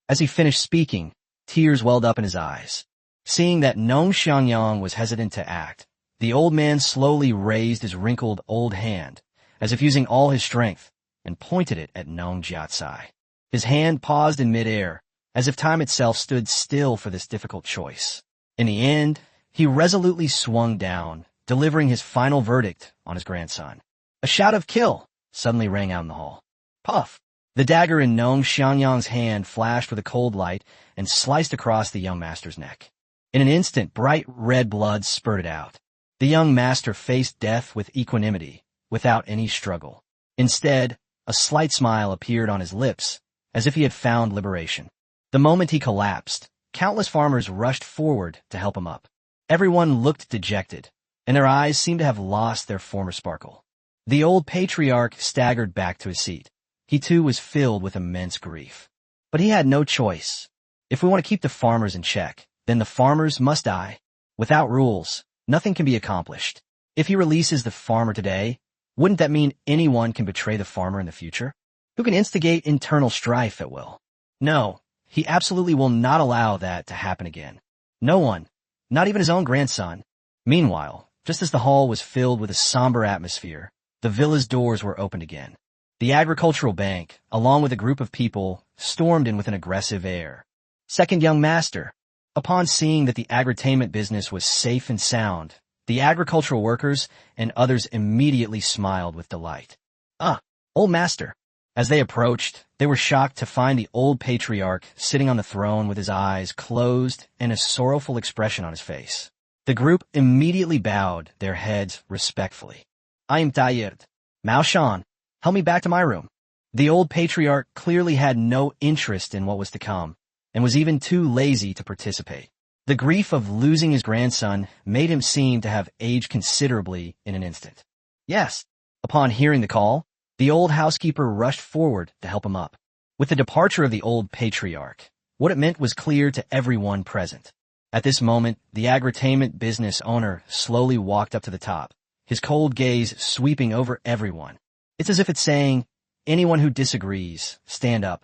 As he finished speaking, tears welled up in his eyes. Seeing that Nong Xiangyang was hesitant to act, the old man slowly raised his wrinkled old hand, as if using all his strength, and pointed it at Nong Jiatsai. His hand paused in midair, as if time itself stood still for this difficult choice. In the end, he resolutely swung down, delivering his final verdict on his grandson. A shout of "Kill!" suddenly rang out in the hall. Puff! The dagger in Nong Xiangyang's hand flashed with a cold light and sliced across the young master's neck. In an instant, bright red blood spurted out. The young master faced death with equanimity, without any struggle. Instead, a slight smile appeared on his lips, as if he had found liberation. The moment he collapsed, countless farmers rushed forward to help him up. Everyone looked dejected, and their eyes seemed to have lost their former sparkle. The old patriarch staggered back to his seat. He too was filled with immense grief. But he had no choice. If we want to keep the farmers in check, then the farmers must die. Without rules, nothing can be accomplished. If he releases the farmer today, wouldn't that mean anyone can betray the farmer in the future? Who can instigate internal strife at will? No, he absolutely will not allow that to happen again. No one, not even his own grandson. Meanwhile, just as the hall was filled with a somber atmosphere, the villa's doors were opened again. The agricultural bank, along with a group of people, stormed in with an aggressive air. "Second young master." Upon seeing that the agritainment business was safe and sound, the agricultural workers and others immediately smiled with delight. "Ah, old master." As they approached, they were shocked to find the old patriarch sitting on the throne with his eyes closed and a sorrowful expression on his face. The group immediately bowed their heads respectfully. "I am tired. Mao Shan, help me back to my room." The old patriarch clearly had no interest in what was to come, and was even too lazy to participate. The grief of losing his grandson made him seem to have aged considerably in an instant. "Yes." Upon hearing the call, the old housekeeper rushed forward to help him up. With the departure of the old patriarch, what it meant was clear to everyone present. At this moment, the agritainment business owner slowly walked up to the top, his cold gaze sweeping over everyone. It's as if it's saying, "Anyone who disagrees, stand up."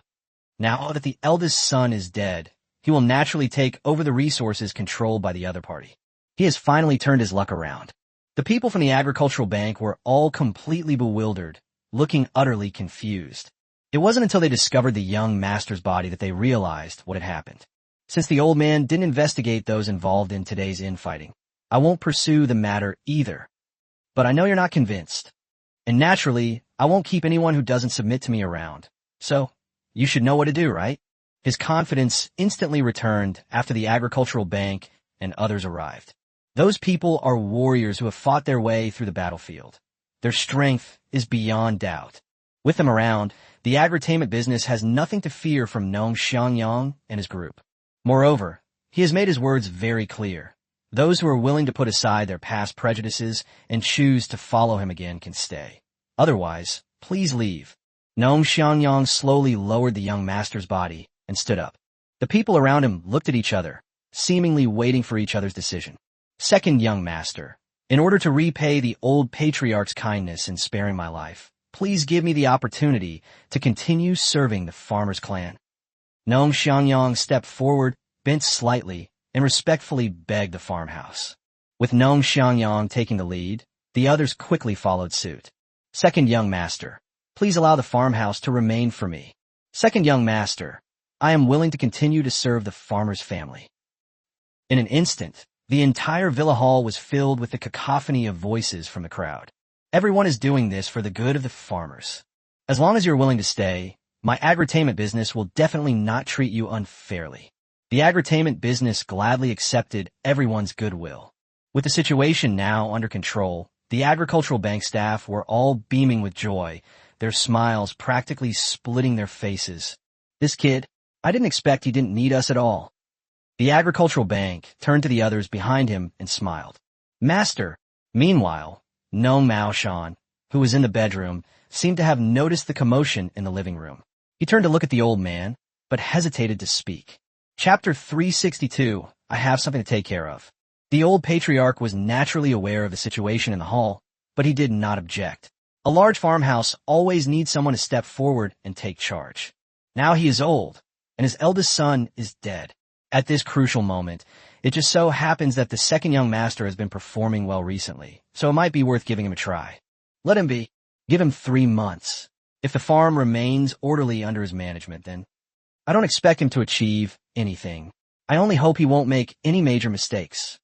Now that the eldest son is dead, he will naturally take over the resources controlled by the other party. He has finally turned his luck around. The people from the agricultural bank were all completely bewildered, looking utterly confused. It wasn't until they discovered the young master's body that they realized what had happened. Since the old man didn't investigate those involved in today's infighting, I won't pursue the matter either. But I know you're not convinced. And naturally, I won't keep anyone who doesn't submit to me around. So, you should know what to do, right? His confidence instantly returned after the agricultural bank and others arrived. Those people are warriors who have fought their way through the battlefield. Their strength is beyond doubt. With them around, the agritainment business has nothing to fear from Nong Xiangyang and his group. Moreover, he has made his words very clear. Those who are willing to put aside their past prejudices and choose to follow him again can stay. Otherwise, please leave. Nong Xiangyang slowly lowered the young master's body and stood up. The people around him looked at each other, seemingly waiting for each other's decision. "Second young master, in order to repay the old patriarch's kindness in sparing my life, please give me the opportunity to continue serving the farmer's clan." Nong Xiangyang stepped forward, bent slightly, and respectfully begged the farmhouse. With Nong Xiangyang taking the lead, the others quickly followed suit. "Second young master, Please allow the farmhouse to remain for me. Second young master, I am willing to continue to serve the farmer's family. In an instant, the entire villa hall was filled with the cacophony of voices from the crowd. Everyone is doing this for the good of the farmers. As long as you're willing to stay, my agritainment business will definitely not treat you unfairly. The agritainment business gladly accepted everyone's goodwill. With the situation now under control, the agricultural bank staff were all beaming with joy, their smiles practically splitting their faces. This kid, I didn't expect he didn't need us at all. The agricultural bank turned to the others behind him and smiled. Master. Meanwhile, Nong Mao Shan, who was in the bedroom, seemed to have noticed the commotion in the living room. He turned to look at the old man, but hesitated to speak. Chapter 362, I have something to take care of. The old patriarch was naturally aware of the situation in the hall, but he did not object. A large farmhouse always needs someone to step forward and take charge. Now he is old, and his eldest son is dead. At this crucial moment, it just so happens that the second young master has been performing well recently, so it might be worth giving him a try. Let him be. Give him 3 months. If the farm remains orderly under his management, then I don't expect him to achieve anything. I only hope he won't make any major mistakes.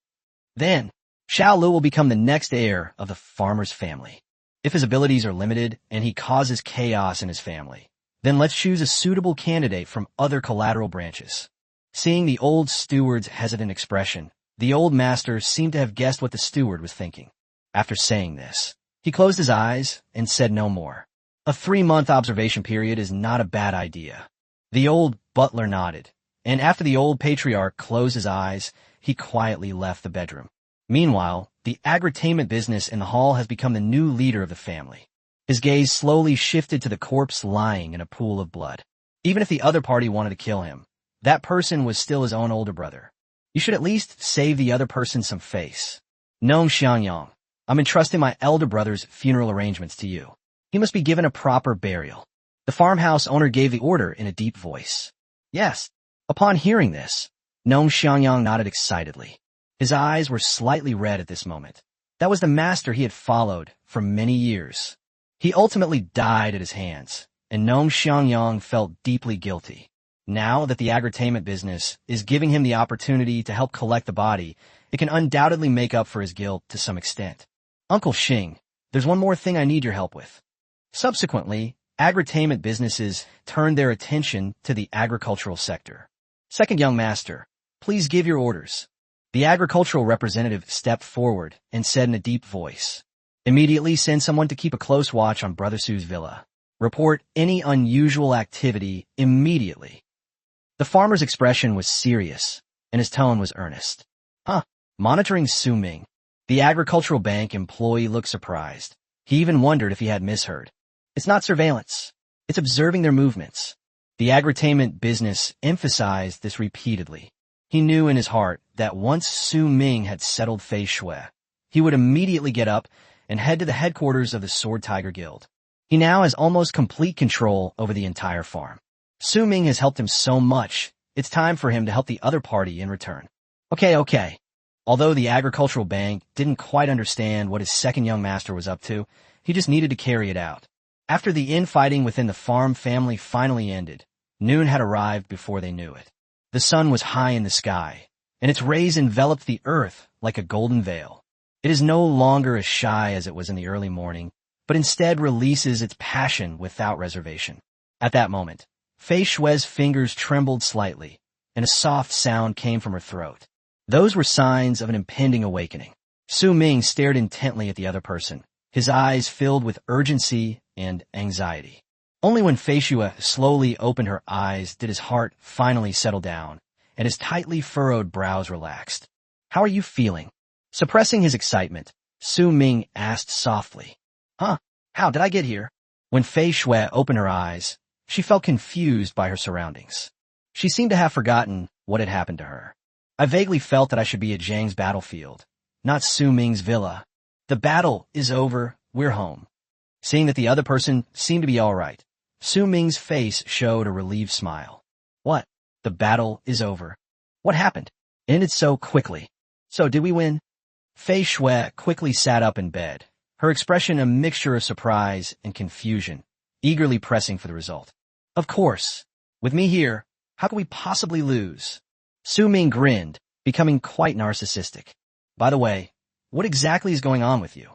Then, Xiao Lu will become the next heir of the farmer's family. If his abilities are limited and he causes chaos in his family, then let's choose a suitable candidate from other collateral branches. Seeing the old steward's hesitant expression, the old master seemed to have guessed what the steward was thinking. After saying this, he closed his eyes and said no more. A 3-month observation period is not a bad idea. The old butler nodded, and after the old patriarch closed his eyes, he quietly left the bedroom. Meanwhile, the agritainment business in the hall has become the new leader of the family. His gaze slowly shifted to the corpse lying in a pool of blood. Even if the other party wanted to kill him, that person was still his own older brother. You should at least save the other person some face. Nong Xiangyang, I'm entrusting my elder brother's funeral arrangements to you. He must be given a proper burial. The farmhouse owner gave the order in a deep voice. Yes. Upon hearing this, Nong Xiangyang nodded excitedly. His eyes were slightly red at this moment. That was the master he had followed for many years. He ultimately died at his hands, and Nong Xiangyang felt deeply guilty. Now that the agritainment business is giving him the opportunity to help collect the body, it can undoubtedly make up for his guilt to some extent. Uncle Xing, there's one more thing I need your help with. Subsequently, agritainment businesses turned their attention to the agricultural sector. Second young master, please give your orders. The agricultural representative stepped forward and said in a deep voice, immediately send someone to keep a close watch on Brother Su's villa. Report any unusual activity immediately. The farmer's expression was serious, and his tone was earnest. Monitoring Su Ming. The agricultural bank employee looked surprised. He even wondered if he had misheard. It's not surveillance. It's observing their movements. The agritainment business emphasized this repeatedly. He knew in his heart that once Su Ming had settled Fei Shui, he would immediately get up and head to the headquarters of the Sword Tiger Guild. He now has almost complete control over the entire farm. Su Ming has helped him so much, it's time for him to help the other party in return. Okay. Although the agricultural bank didn't quite understand what his second young master was up to, he just needed to carry it out. After the infighting within the farm family finally ended, noon had arrived before they knew it. The sun was high in the sky, and its rays enveloped the earth like a golden veil. It is no longer as shy as it was in the early morning, but instead releases its passion without reservation. At that moment, Fei Shui's fingers trembled slightly, and a soft sound came from her throat. Those were signs of an impending awakening. Su Ming stared intently at the other person, his eyes filled with urgency and anxiety. Only when Fei Shui slowly opened her eyes did his heart finally settle down, and his tightly furrowed brows relaxed. How are you feeling? Suppressing his excitement, Su Ming asked softly. How did I get here? When Fei Shui opened her eyes, she felt confused by her surroundings. She seemed to have forgotten what had happened to her. I vaguely felt that I should be at Zhang's battlefield, not Su Ming's villa. The battle is over, we're home. Seeing that the other person seemed to be all right, Su Ming's face showed a relieved smile. What? The battle is over. What happened? It ended so quickly. So did we win? Fei Shui quickly sat up in bed, her expression a mixture of surprise and confusion. eagerly pressing for the result. Of course. With me here, how could we possibly lose? Su Ming grinned, becoming quite narcissistic. By the way, what exactly is going on with you?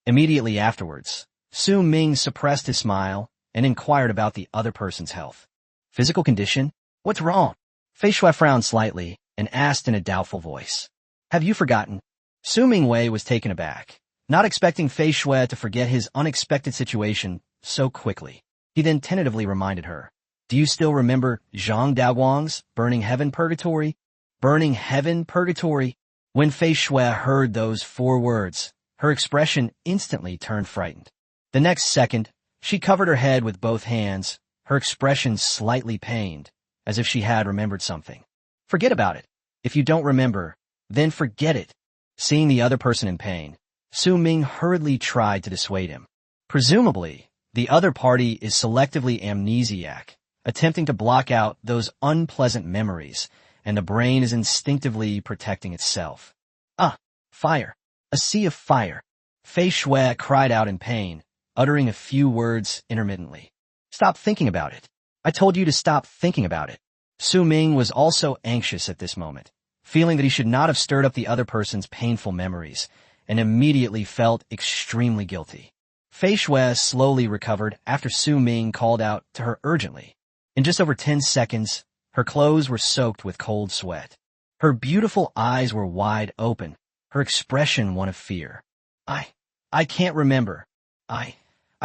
Immediately afterwards, Su Ming suppressed his smile and inquired about the other person's health. Physical condition? What's wrong? Fei Shui frowned slightly and asked in a doubtful voice. Have you forgotten? Su Mingwei was taken aback, not expecting Fei Shui to forget his unexpected situation so quickly. He then tentatively reminded her. Do you still remember Zhang Daoguang's Burning Heaven Purgatory? Burning Heaven Purgatory? When Fei Shui heard those 4 words, her expression instantly turned frightened. The next second, she covered her head with both hands, her expression slightly pained, as if she had remembered something. Forget about it. If you don't remember, then forget it. Seeing the other person in pain, Su Ming hurriedly tried to dissuade him. Presumably, the other party is selectively amnesiac, attempting to block out those unpleasant memories, and the brain is instinctively protecting itself. Ah, fire. A sea of fire. Fei Shui cried out in pain, uttering a few words intermittently. Stop thinking about it. I told you to stop thinking about it. Su Ming was also anxious at this moment, feeling that he should not have stirred up the other person's painful memories, and immediately felt extremely guilty. Fei Shui slowly recovered after Su Ming called out to her urgently. In just over 10 seconds, her clothes were soaked with cold sweat. Her beautiful eyes were wide open, her expression one of fear. I can't remember. I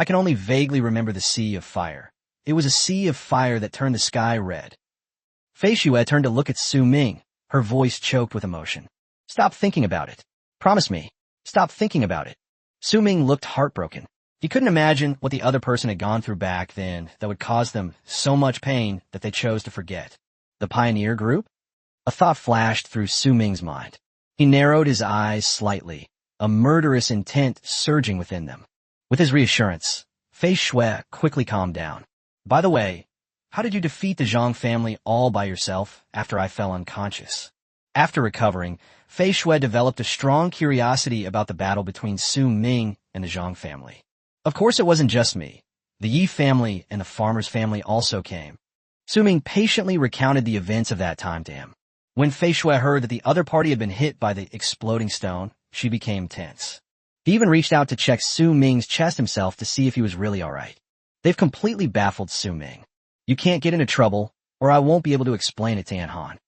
can only vaguely remember the sea of fire. It was a sea of fire that turned the sky red. Fei Shui turned to look at Su Ming, her voice choked with emotion. Stop thinking about it. Promise me. Stop thinking about it. Su Ming looked heartbroken. He couldn't imagine what the other person had gone through back then that would cause them so much pain that they chose to forget. The pioneer group? A thought flashed through Su Ming's mind. He narrowed his eyes slightly, a murderous intent surging within them. With his reassurance, Fei Shui quickly calmed down. By the way, how did you defeat the Zhang family all by yourself after I fell unconscious? After recovering, Fei Shui developed a strong curiosity about the battle between Su Ming and the Zhang family. Of course it wasn't just me. The Yi family and the farmer's family also came. Su Ming patiently recounted the events of that time to him. When Fei Shui heard that the other party had been hit by the exploding stone, she became tense. He even reached out to check Su Ming's chest himself to see if he was really alright. They've completely baffled Su Ming. You can't get into trouble, or I won't be able to explain it to Aunt Han.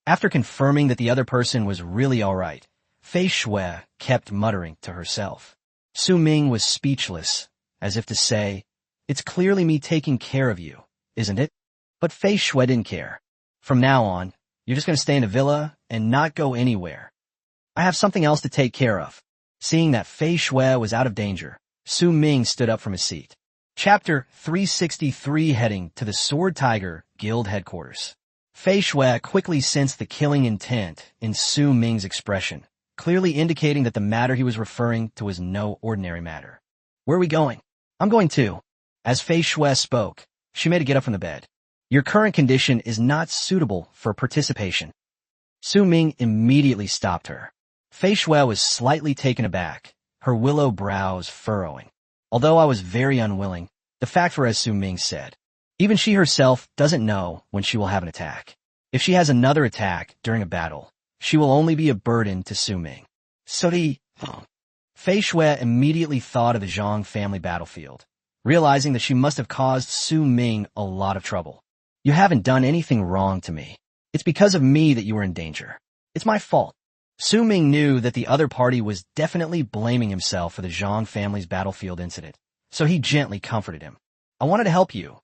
After confirming that the other person was really alright, Fei Shui kept muttering to herself. Su Ming was speechless, as if to say, it's clearly me taking care of you, isn't it? But Fei Shui didn't care. From now on, you're just going to stay in the villa and not go anywhere. I have something else to take care of. Seeing that Fei Shui was out of danger, Su Ming stood up from his seat. Chapter 363 heading to the Sword Tiger Guild headquarters. Fei Shui quickly sensed the killing intent in Su Ming's expression, clearly indicating that the matter he was referring to was no ordinary matter. Where are we going? I'm going too. As Fei Shui spoke, she made a get up from the bed. Your current condition is not suitable for participation. Su Ming immediately stopped her. Fei Shui was slightly taken aback, her willow brows furrowing. Although I was very unwilling, the fact were as Su Ming said. Even she herself doesn't know when she will have an attack. If she has another attack during a battle, she will only be a burden to Su Ming. Fei Shui immediately thought of the Zhang family battlefield, realizing that she must have caused Su Ming a lot of trouble. You haven't done anything wrong to me. It's because of me that you were in danger. It's my fault. Su Ming knew that the other party was definitely blaming himself for the Zhang family's battlefield incident, so he gently comforted him. I wanted to help you,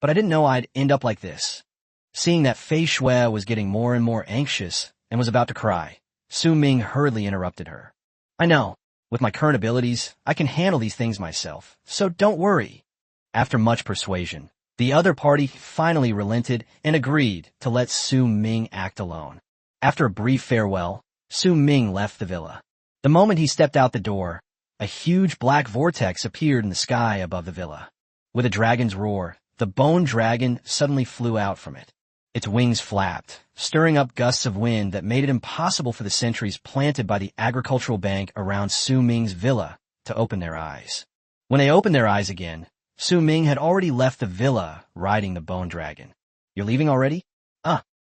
but I didn't know I'd end up like this. Seeing that Fei Shui was getting more and more anxious and was about to cry, Su Ming hurriedly interrupted her. I know. With my current abilities, I can handle these things myself, so don't worry. After much persuasion, the other party finally relented and agreed to let Su Ming act alone. After a brief farewell, Su Ming left the villa. The moment he stepped out the door, a huge black vortex appeared in the sky above the villa. With a dragon's roar, the bone dragon suddenly flew out from it. Its wings flapped, stirring up gusts of wind that made it impossible for the sentries planted by the agricultural bank around Su Ming's villa to open their eyes. When they opened their eyes again, Su Ming had already left the villa riding the bone dragon. You're leaving already?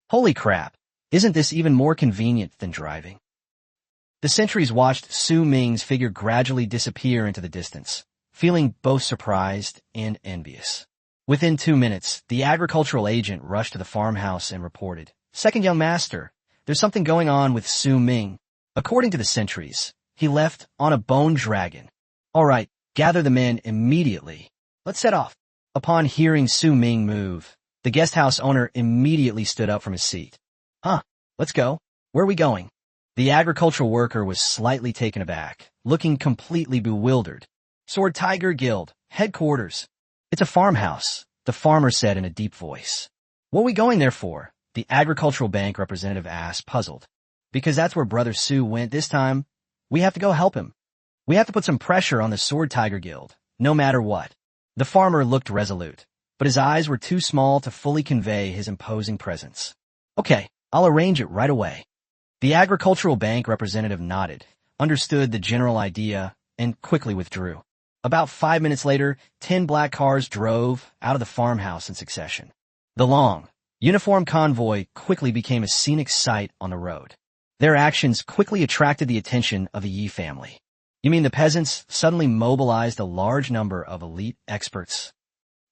Holy crap. Isn't this even more convenient than driving? The sentries watched Su Ming's figure gradually disappear into the distance, feeling both surprised and envious. Within 2 minutes, the agricultural agent rushed to the farmhouse and reported, "Second young master, there's something going on with Su Ming." According to the sentries, he left on a bone dragon. "All right, gather the men immediately. Let's set off." Upon hearing Su Ming move, the guest house owner immediately stood up from his seat. Let's go. Where are we going?" The agricultural worker was slightly taken aback, looking completely bewildered. "Sword Tiger Guild, headquarters." "It's a farmhouse," the farmer said in a deep voice. "What are we going there for?" the agricultural bank representative asked, puzzled. "Because that's where Brother Su went this time. We have to go help him. We have to put some pressure on the Sword Tiger Guild, no matter what." The farmer looked resolute, but his eyes were too small to fully convey his imposing presence. "Okay, I'll arrange it right away." The agricultural bank representative nodded, understood the general idea, and quickly withdrew. About 5 minutes later, 10 black cars drove out of the farmhouse in succession. The long, uniformed convoy quickly became a scenic sight on the road. Their actions quickly attracted the attention of the Yi family. "You mean the peasants suddenly mobilized a large number of elite experts?"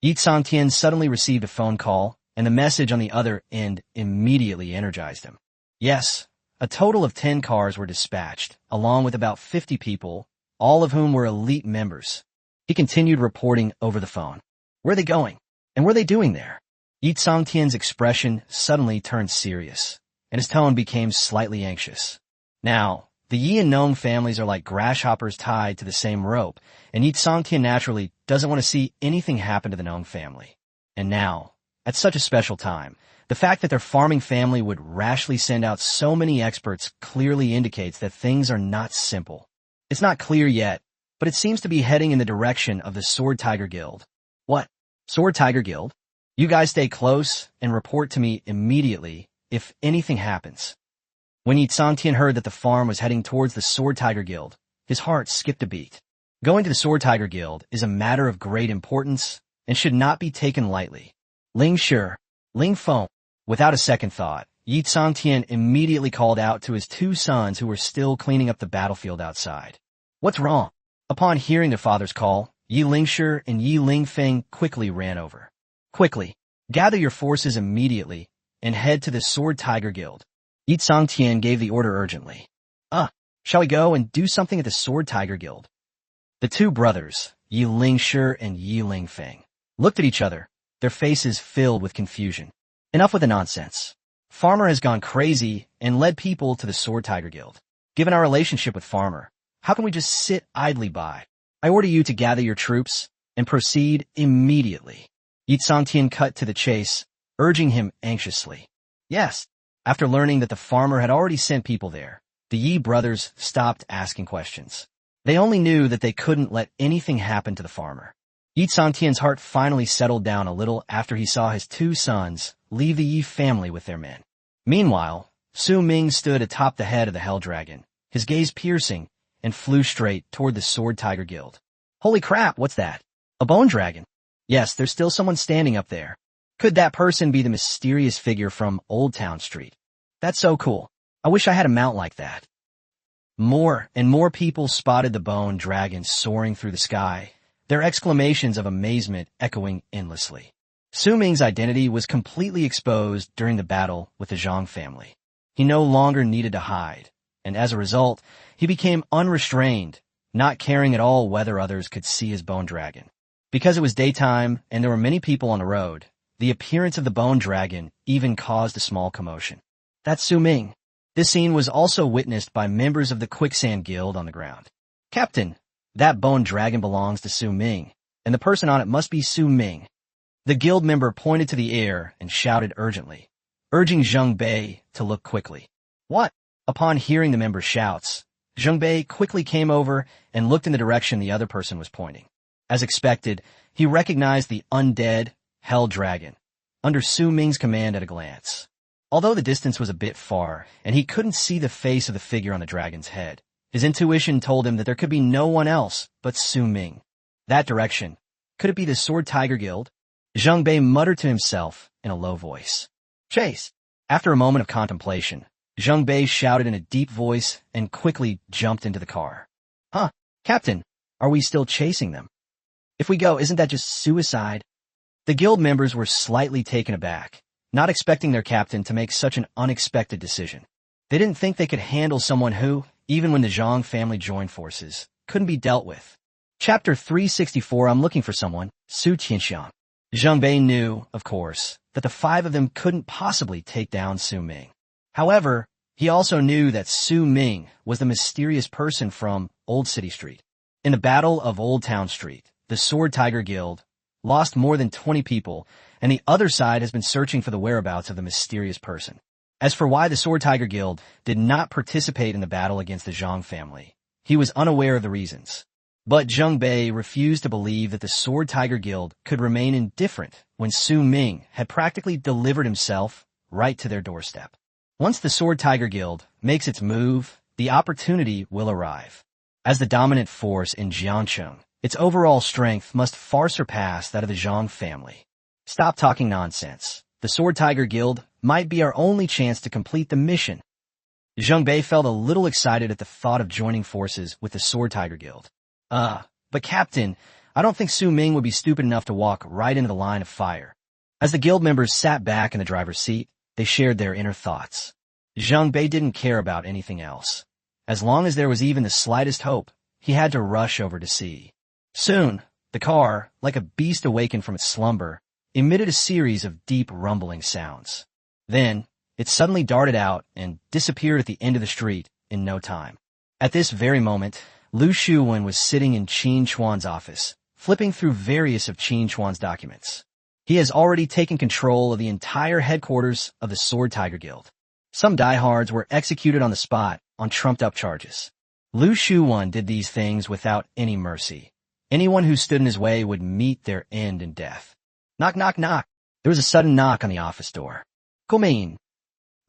Yi Sangtian suddenly received a phone call, and the message on the other end immediately energized him. Yes, a total of 10 cars were dispatched, along with about 50 people, all of whom were elite members. He continued reporting over the phone. Where are they going? And what are they doing there? Yi Sangtian's expression suddenly turned serious, and his tone became slightly anxious. Now, the Yi and Nong families are like grasshoppers tied to the same rope, and Yi Sangtian naturally doesn't want to see anything happen to the Nong family. And now, at such a special time, the fact that their farming family would rashly send out so many experts clearly indicates that things are not simple. It's not clear yet, but it seems to be heading in the direction of the Sword Tiger Guild. What? Sword Tiger Guild? You guys stay close and report to me immediately if anything happens. When Yi Sangtian heard that the farm was heading towards the Sword Tiger Guild, his heart skipped a beat. Going to the Sword Tiger Guild is a matter of great importance and should not be taken lightly. Ling Shi, Ling Feng. Without a second thought, Yi Sangtian immediately called out to his 2 sons who were still cleaning up the battlefield outside. "What's wrong?" Upon hearing their father's call, Yi Lingshi and Yi Lingfeng quickly ran over. "Quickly, gather your forces immediately and head to the Sword Tiger Guild." Yi Sangtian gave the order urgently. Shall we go and do something at the Sword Tiger Guild?" The 2 brothers, Yi Lingshi and Yi Lingfeng, looked at each other, their faces filled with confusion. Enough with the nonsense. Farmer has gone crazy and led people to the Sword Tiger Guild. Given our relationship with Farmer, how can we just sit idly by? I order you to gather your troops and proceed immediately. Yi Sangtian cut to the chase, urging him anxiously. Yes. After learning that the farmer had already sent people there, the Yi brothers stopped asking questions. They only knew that they couldn't let anything happen to the farmer. Yi Sangtian's heart finally settled down a little after he saw his 2 sons leave the Yi family with their men. Meanwhile, Su Ming stood atop the head of the Hell Dragon, his gaze piercing, and flew straight toward the Sword Tiger Guild. Holy crap, what's that? A bone dragon? Yes, there's still someone standing up there. Could that person be the mysterious figure from Old Town Street? That's so cool. I wish I had a mount like that. More and more people spotted the bone dragon soaring through the sky, their exclamations of amazement echoing endlessly. Su Ming's identity was completely exposed during the battle with the Zhang family. He no longer needed to hide, and as a result, he became unrestrained, not caring at all whether others could see his bone dragon. Because it was daytime and there were many people on the road, the appearance of the bone dragon even caused a small commotion. That's Su Ming. This scene was also witnessed by members of the Quicksand Guild on the ground. Captain, that bone dragon belongs to Su Ming, and the person on it must be Su Ming. The guild member pointed to the air and shouted urgently, urging Zheng Bei to look quickly. What? Upon hearing the member's shouts, Zheng Bei quickly came over and looked in the direction the other person was pointing. As expected, he recognized the undead Hell Dragon, under Su Ming's command at a glance. Although the distance was a bit far, and he couldn't see the face of the figure on the dragon's head, his intuition told him that there could be no one else but Su Ming. That direction, Could it be the Sword Tiger Guild? Zhang Bei muttered to himself in a low voice. Chase! After a moment of contemplation, Zhang Bei shouted in a deep voice and quickly jumped into the car. Huh, Captain, are we still chasing them? If we go, isn't that just suicide? The guild members were slightly taken aback, not expecting their captain to make such an unexpected decision. They didn't think they could handle someone who, even when the Zhang family joined forces, couldn't be dealt with. Chapter 364 I'm looking for someone, Su Qianxiang. Zhang Bei knew, of course, that the five of them couldn't possibly take down Su Ming. However, he also knew that Su Ming was the mysterious person from Old City Street. In the Battle of Old Town Street, the Sword Tiger Guild lost more than 20 people, and the other side has been searching for the whereabouts of the mysterious person. As for why the Sword Tiger Guild did not participate in the battle against the Zhang family, he was unaware of the reasons. But Zhang Bei refused to believe that the Sword Tiger Guild could remain indifferent when Su Ming had practically delivered himself right to their doorstep. Once the Sword Tiger Guild makes its move, the opportunity will arrive. As the dominant force in Jiangcheng, its overall strength must far surpass that of the Zhang family. Stop talking nonsense. The Sword Tiger Guild might be our only chance to complete the mission. Zhang Bei felt a little excited at the thought of joining forces with the Sword Tiger Guild. But Captain, I don't think Su Ming would be stupid enough to walk right into the line of fire. As the guild members sat back in the driver's seat, they shared their inner thoughts. Zhang Bei didn't care about anything else. As long as there was even the slightest hope, he had to rush over to see. Soon, the car, like a beast awakened from its slumber, emitted a series of deep rumbling sounds. Then, it suddenly darted out and disappeared at the end of the street in no time. At this very moment, Lu Shuwen was sitting in Qin Chuan's office, flipping through various of Qin Chuan's documents. He has already taken control of the entire headquarters of the Sword Tiger Guild. Some diehards were executed on the spot on trumped-up charges. Lu Shuwen did these things without any mercy. Anyone who stood in his way would meet their end in death. Knock, knock, knock. There was a sudden knock on the office door. Come in.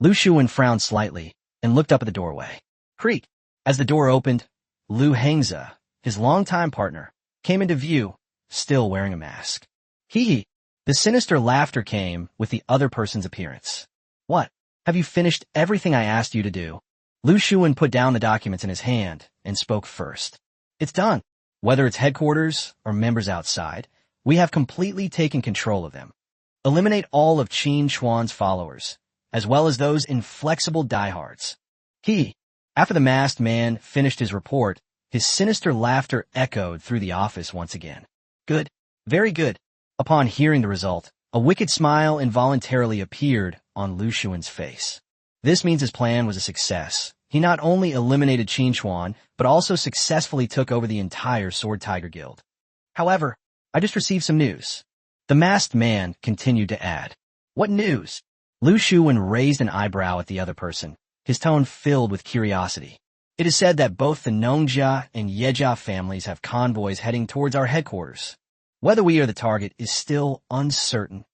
Lu Shuwen frowned slightly and looked up at the doorway. Creak. As the door opened, Lu Hengze, his longtime partner, came into view, still wearing a mask. Hee hee. The sinister laughter came with the other person's appearance. What? Have you finished everything I asked you to do? Lu Shuwen put down the documents in his hand and spoke first. It's done. Whether it's headquarters or members outside, we have completely taken control of them. Eliminate all of Qin Chuan's followers, as well as those inflexible diehards. After the masked man finished his report, his sinister laughter echoed through the office once again. Good. Very good. Upon hearing the result, a wicked smile involuntarily appeared on Lu Shuwen's face. This means his plan was a success. He not only eliminated Qin Chuan, but also successfully took over the entire Sword Tiger Guild. However, I just received some news. The masked man continued to add. What news? Lu Shuwen raised an eyebrow at the other person, his tone filled with curiosity. It is said that both the Nongjia and Yejia families have convoys heading towards our headquarters. Whether we are the target is still uncertain.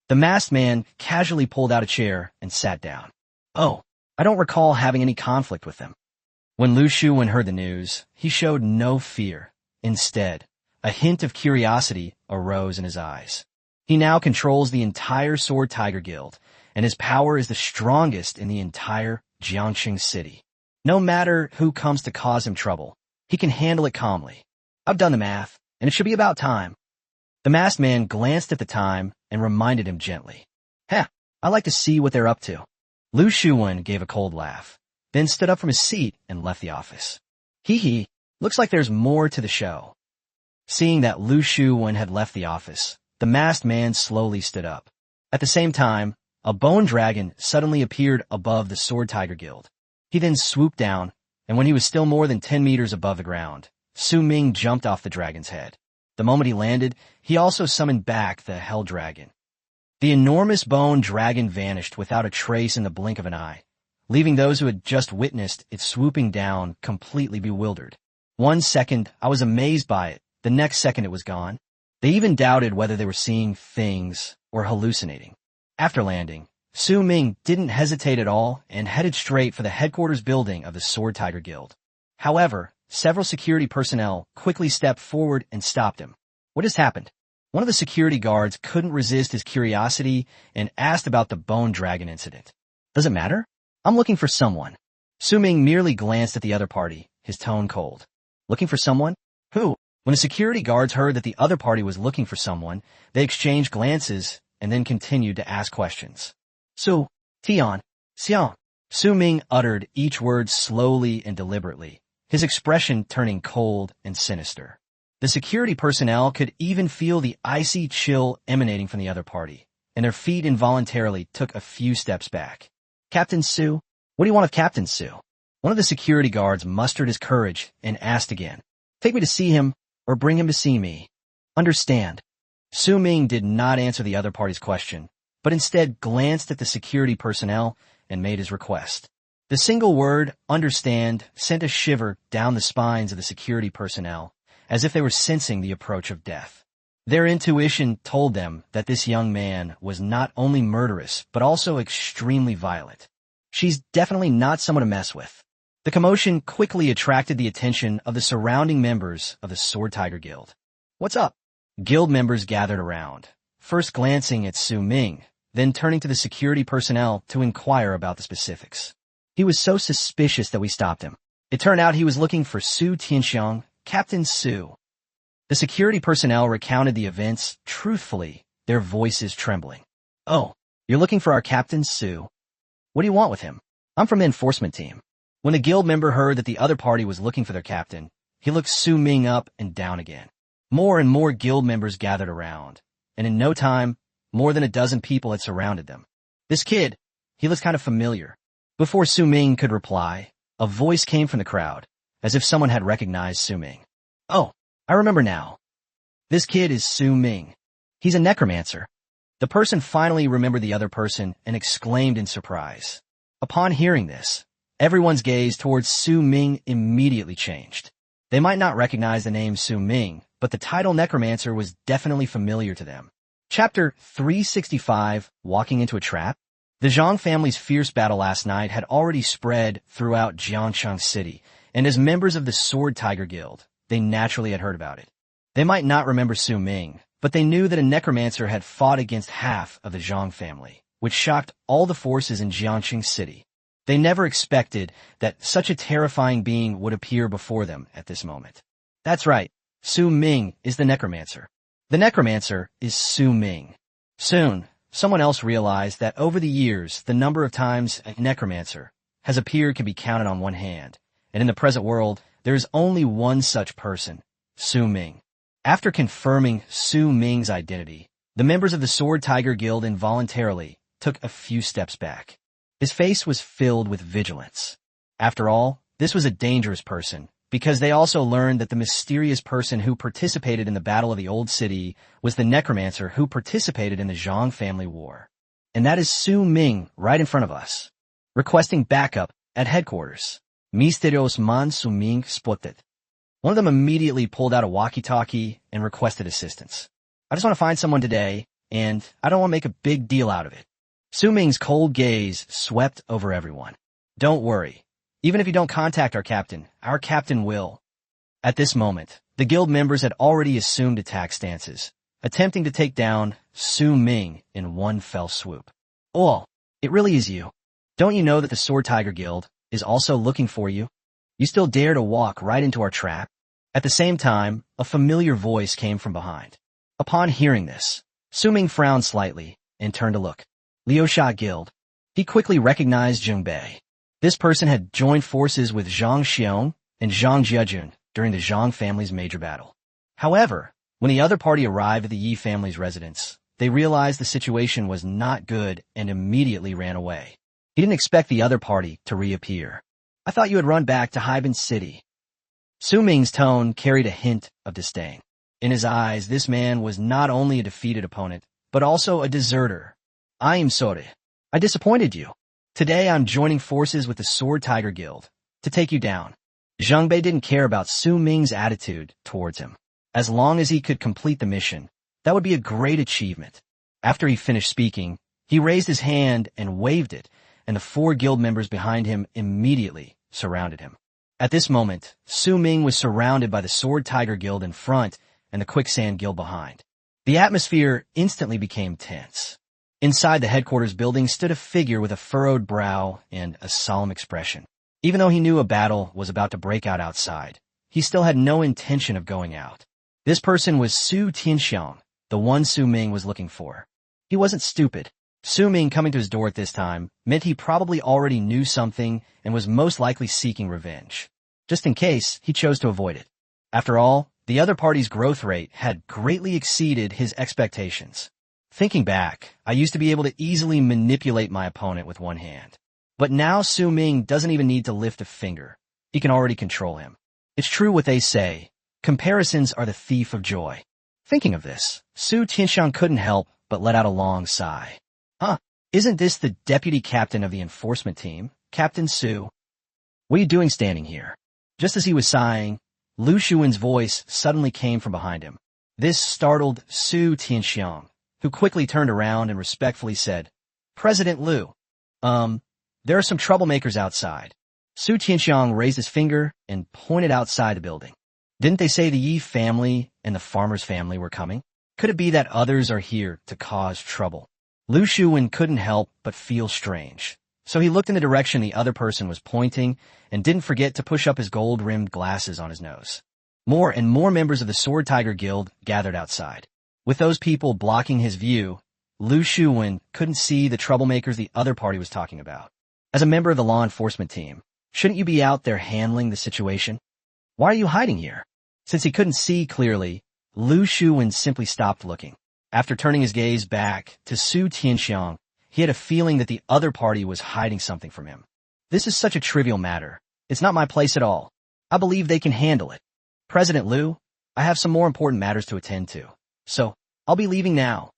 The masked man casually pulled out a chair and sat down. Oh, I don't recall having any conflict with them. When Lu Shuwen heard the news, he showed no fear. Instead, a hint of curiosity arose in his eyes. He now controls the entire Sword Tiger Guild, and his power is the strongest in the entire Jiangcheng city. No matter who comes to cause him trouble, he can handle it calmly. I've done the math, and it should be about time. The masked man glanced at the time and reminded him gently. Heh, I like to see what they're up to. Lu Shuwen gave a cold laugh, then stood up from his seat and left the office. Hee, looks like there's more to the show. Seeing that Lu Shuwen had left the office, the masked man slowly stood up. At the same time, a bone dragon suddenly appeared above the Sword Tiger Guild. He then swooped down, and when he was still more than 10 meters above the ground, Su Ming jumped off the dragon's head. The moment he landed, he also summoned back the Hell Dragon. The enormous bone dragon vanished without a trace in the blink of an eye, leaving those who had just witnessed it swooping down completely bewildered. 1 second, I was amazed by it. The next second, it was gone. They even doubted whether they were seeing things or hallucinating. After landing, Su Ming didn't hesitate at all and headed straight for the headquarters building of the Sword Tiger Guild. However, several security personnel quickly stepped forward and stopped him. What just happened? One of the security guards couldn't resist his curiosity and asked about the bone dragon incident. Does it matter? I'm looking for someone. Su Ming merely glanced at the other party, his tone cold. Looking for someone? Who? When the security guards heard that the other party was looking for someone, they exchanged glances and then continued to ask questions. Su, Tian, Xiang. Su Ming uttered each word slowly and deliberately, his expression turning cold and sinister. The security personnel could even feel the icy chill emanating from the other party, and their feet involuntarily took a few steps back. Captain Su? What do you want of Captain Su? One of the security guards mustered his courage and asked again. Take me to see him, or bring him to see me. Understand. Su Ming did not answer the other party's question, but instead glanced at the security personnel and made his request. The single word, understand, sent a shiver down the spines of the security personnel, as if they were sensing the approach of death. Their intuition told them that this young man was not only murderous, but also extremely violent. She's definitely not someone to mess with. The commotion quickly attracted the attention of the surrounding members of the Sword Tiger Guild. What's up? Guild members gathered around, first glancing at Su Ming, then turning to the security personnel to inquire about the specifics. He was so suspicious that we stopped him. It turned out he was looking for Su Tianxiang, Captain Su. The security personnel recounted the events truthfully, their voices trembling. Oh, you're looking for our Captain Su? What do you want with him? I'm from the enforcement team. When the guild member heard that the other party was looking for their captain, he looked Su Ming up and down again. More and more guild members gathered around, and in no time, more than a dozen people had surrounded them. This kid, he looks kind of familiar. Before Su Ming could reply, a voice came from the crowd, as if someone had recognized Su Ming. Oh, I remember now. This kid is Su Ming. He's a necromancer. The person finally remembered the other person and exclaimed in surprise. Upon hearing this, everyone's gaze towards Su Ming immediately changed. They might not recognize the name Su Ming, but the title necromancer was definitely familiar to them. Chapter 365, Walking into a Trap? The Zhang family's fierce battle last night had already spread throughout Jiangcheng City, and as members of the Sword Tiger Guild, they naturally had heard about it. They might not remember Su Ming, but they knew that a necromancer had fought against half of the Zhang family, which shocked all the forces in Jiangcheng City. They never expected that such a terrifying being would appear before them at this moment. That's right, Su Ming is the necromancer. The necromancer is Su Ming. Soon, someone else realized that over the years, the number of times a necromancer has appeared can be counted on one hand, and in the present world, there is only one such person, Su Ming. After confirming Su Ming's identity, the members of the Sword Tiger Guild involuntarily took a few steps back. His face was filled with vigilance. After all, this was a dangerous person, because they also learned that the mysterious person who participated in the Battle of the Old City was the necromancer who participated in the Zhang family war. And that is Su Ming right in front of us, requesting backup at headquarters. Misterios man Su Ming spotted. One of them immediately pulled out a walkie-talkie and requested assistance. I just want to find someone today, and I don't want to make a big deal out of it. Su Ming's cold gaze swept over everyone. Don't worry. Even if you don't contact our captain will. At this moment, the guild members had already assumed attack stances, attempting to take down Su Ming in one fell swoop. Oh, it really is you. Don't you know that the Sword Tiger Guild is also looking for you? You still dare to walk right into our trap? At the same time, a familiar voice came from behind. Upon hearing this, Su Ming frowned slightly and turned to look. Liuxia Guild. He quickly recognized Zheng Bei. This person had joined forces with Zhang Xiong and Zhang Jiajun during the Zhang family's major battle. However, when the other party arrived at the Yi family's residence, they realized the situation was not good and immediately ran away. He didn't expect the other party to reappear. I thought you had run back to Haiban City. Su Ming's tone carried a hint of disdain. In his eyes, this man was not only a defeated opponent, but also a deserter. I am sorry. I disappointed you. Today I'm joining forces with the Sword Tiger Guild to take you down. Zheng Bei didn't care about Su Ming's attitude towards him. As long as he could complete the mission, that would be a great achievement. After he finished speaking, he raised his hand and waved it, and the 4 guild members behind him immediately surrounded him. At this moment, Su Ming was surrounded by the Sword Tiger Guild in front and the quicksand guild behind. The atmosphere instantly became tense. Inside the headquarters building stood a figure with a furrowed brow and a solemn expression. Even though he knew a battle was about to break out outside, he still had no intention of going out. This person was Su Tianxiang, the one Su Ming was looking for. He wasn't stupid. Su Ming coming to his door at this time meant he probably already knew something and was most likely seeking revenge. Just in case, he chose to avoid it. After all, the other party's growth rate had greatly exceeded his expectations. Thinking back, I used to be able to easily manipulate my opponent with one hand. But now Su Ming doesn't even need to lift a finger. He can already control him. It's true what they say. Comparisons are the thief of joy. Thinking of this, Su Tianxiang couldn't help but let out a long sigh. Isn't this the deputy captain of the enforcement team, Captain Su? What are you doing standing here? Just as he was sighing, Lu Shuwen's voice suddenly came from behind him. This startled Su Tianxiang, who quickly turned around and respectfully said, President Lu, there are some troublemakers outside. Su Tianxiang raised his finger and pointed outside the building. Didn't they say the Yi family and the farmer's family were coming? Could it be that others are here to cause trouble? Lu Shuwen couldn't help but feel strange. So he looked in the direction the other person was pointing and didn't forget to push up his gold-rimmed glasses on his nose. More and more members of the Sword Tiger Guild gathered outside. With those people blocking his view, Lu Shuwen couldn't see the troublemakers the other party was talking about. As a member of the law enforcement team, shouldn't you be out there handling the situation? Why are you hiding here? Since he couldn't see clearly, Lu Shuwen simply stopped looking. After turning his gaze back to Su Tianxiang, he had a feeling that the other party was hiding something from him. This is such a trivial matter. It's not my place at all. I believe they can handle it. President Lu, I have some more important matters to attend to. So, I'll be leaving now.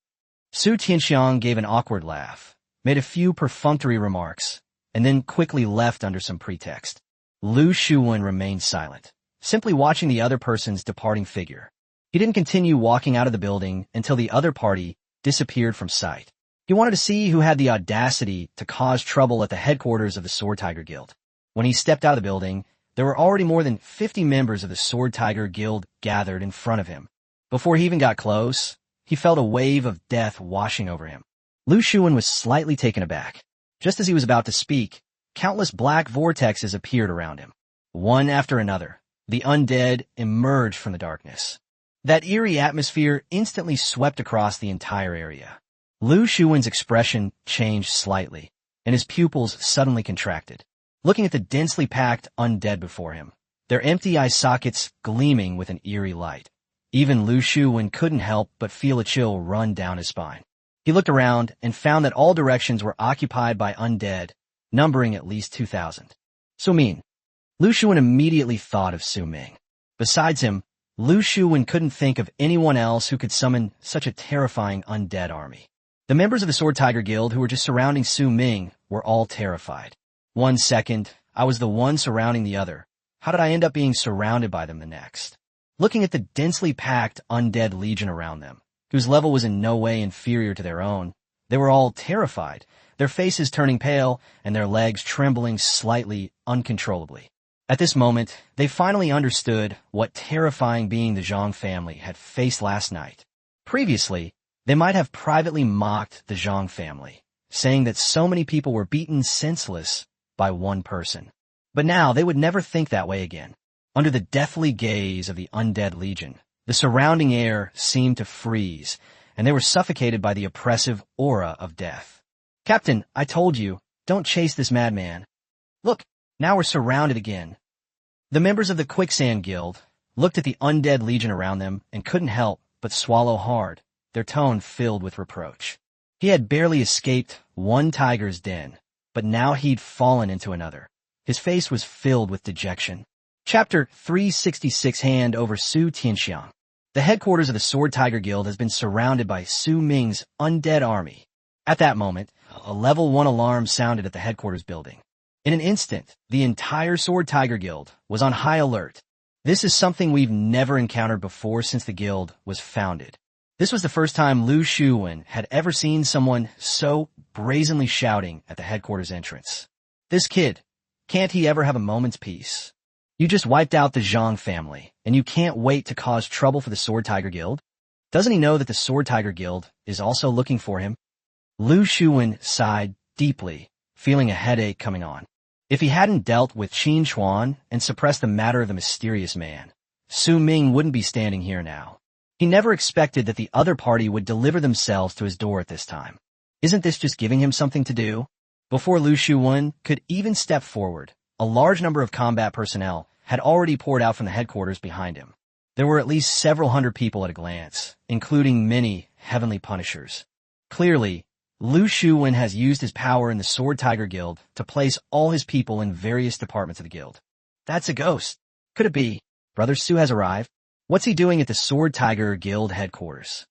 Su Tianxiang gave an awkward laugh, made a few perfunctory remarks, and then quickly left under some pretext. Lu Shuwen remained silent, simply watching the other person's departing figure. He didn't continue walking out of the building until the other party disappeared from sight. He wanted to see who had the audacity to cause trouble at the headquarters of the Sword Tiger Guild. When he stepped out of the building, there were already more than 50 members of the Sword Tiger Guild gathered in front of him. Before he even got close, he felt a wave of death washing over him. Lu Shuwen was slightly taken aback. Just as he was about to speak, countless black vortexes appeared around him. One after another, the undead emerged from the darkness. That eerie atmosphere instantly swept across the entire area. Lu Shuwen's expression changed slightly, and his pupils suddenly contracted. Looking at the densely packed undead before him, their empty eye sockets gleaming with an eerie light. Even Lu Shuwen couldn't help but feel a chill run down his spine. He looked around and found that all directions were occupied by undead, numbering at least 2,000. Su Ming. Lu Shuwen immediately thought of Su Ming. Besides him, Lu Shuwen couldn't think of anyone else who could summon such a terrifying undead army. The members of the Sword Tiger Guild who were just surrounding Su Ming were all terrified. 1 second, I was the one surrounding the other. How did I end up being surrounded by them the next? Looking at the densely packed undead legion around them, whose level was in no way inferior to their own, they were all terrified, their faces turning pale and their legs trembling slightly uncontrollably. At this moment, they finally understood what terrifying being the Zhang family had faced last night. Previously, they might have privately mocked the Zhang family, saying that so many people were beaten senseless by one person. But now they would never think that way again. Under the deathly gaze of the undead legion, the surrounding air seemed to freeze, and they were suffocated by the oppressive aura of death. Captain, I told you, don't chase this madman. Look, now we're surrounded again. The members of the Quicksand Guild looked at the undead legion around them and couldn't help but swallow hard, their tone filled with reproach. He had barely escaped one tiger's den, but now he'd fallen into another. His face was filled with dejection. Chapter 366. Hand over Su Tianxiang. The headquarters of the Sword Tiger Guild has been surrounded by Su Ming's undead army. At that moment, a level 1 alarm sounded at the headquarters building. In an instant, the entire Sword Tiger Guild was on high alert. This is something we've never encountered before since the guild was founded. This was the first time Lu Shuwen had ever seen someone so brazenly shouting at the headquarters entrance. This kid, can't he ever have a moment's peace? You just wiped out the Zhang family, and you can't wait to cause trouble for the Sword Tiger Guild? Doesn't he know that the Sword Tiger Guild is also looking for him? Lu Shuwen sighed deeply, feeling a headache coming on. If he hadn't dealt with Qin Chuan and suppressed the matter of the mysterious man, Su Ming wouldn't be standing here now. He never expected that the other party would deliver themselves to his door at this time. Isn't this just giving him something to do? Before Lu Shuwen could even step forward, a large number of combat personnel had already poured out from the headquarters behind him. There were at least several hundred people at a glance, including many heavenly punishers. Clearly, Lu Shuwen has used his power in the Sword Tiger Guild to place all his people in various departments of the guild. That's a ghost. Could it be Brother Su has arrived? What's he doing at the Sword Tiger Guild headquarters?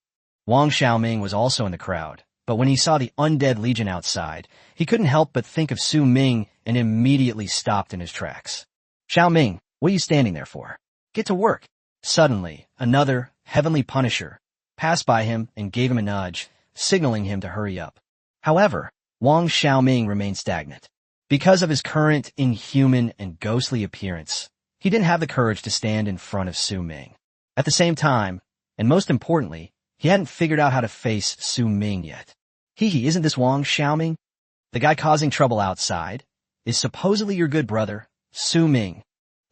Wang Xiaoming was also in the crowd, but when he saw the Undead Legion outside, he couldn't help but think of Su Ming and immediately stopped in his tracks. Xiaoming, what are you standing there for? Get to work. Suddenly, another heavenly punisher passed by him and gave him a nudge, signaling him to hurry up. However, Wang Xiaoming remained stagnant. Because of his current inhuman and ghostly appearance, he didn't have the courage to stand in front of Su Ming. At the same time, and most importantly, he hadn't figured out how to face Su Ming yet. Isn't this Wang Xiaoming? The guy causing trouble outside is supposedly your good brother, Su Ming.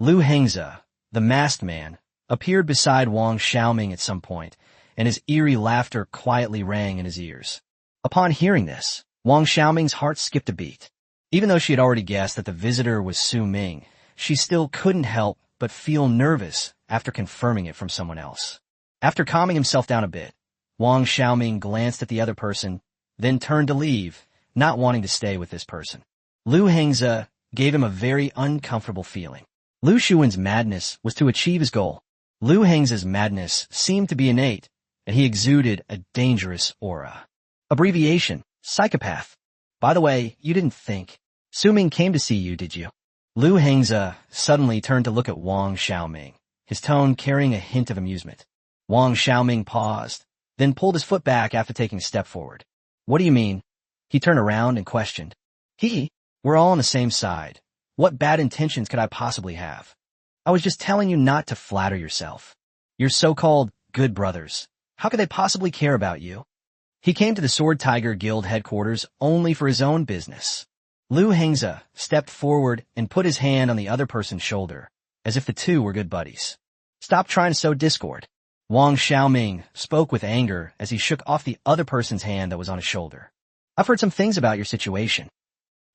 Lu Hengze, the masked man, appeared beside Wang Xiaoming at some point, and his eerie laughter quietly rang in his ears. Upon hearing this, Wang Xiaoming's heart skipped a beat. Even though she had already guessed that the visitor was Su Ming, she still couldn't help but feel nervous after confirming it from someone else. After calming himself down a bit, Wang Xiaoming glanced at the other person, then turned to leave, not wanting to stay with this person. Lu Hengze gave him a very uncomfortable feeling. Lu Shuwen's madness was to achieve his goal. Lu Hengze's madness seemed to be innate, and he exuded a dangerous aura. Abbreviation, psychopath. By the way, you didn't think. Su Ming came to see you, did you? Lu Hengze suddenly turned to look at Wang Xiaoming, his tone carrying a hint of amusement. Wang Xiaoming paused, then pulled his foot back after taking a step forward. What do you mean? He turned around and questioned. We're all on the same side. What bad intentions could I possibly have? I was just telling you not to flatter yourself. Your so-called good brothers, how could they possibly care about you? He came to the Sword Tiger Guild headquarters only for his own business. Lu Hengze stepped forward and put his hand on the other person's shoulder, as if the two were good buddies. Stop trying to sow discord. Wang Xiaoming spoke with anger as he shook off the other person's hand that was on his shoulder. I've heard some things about your situation.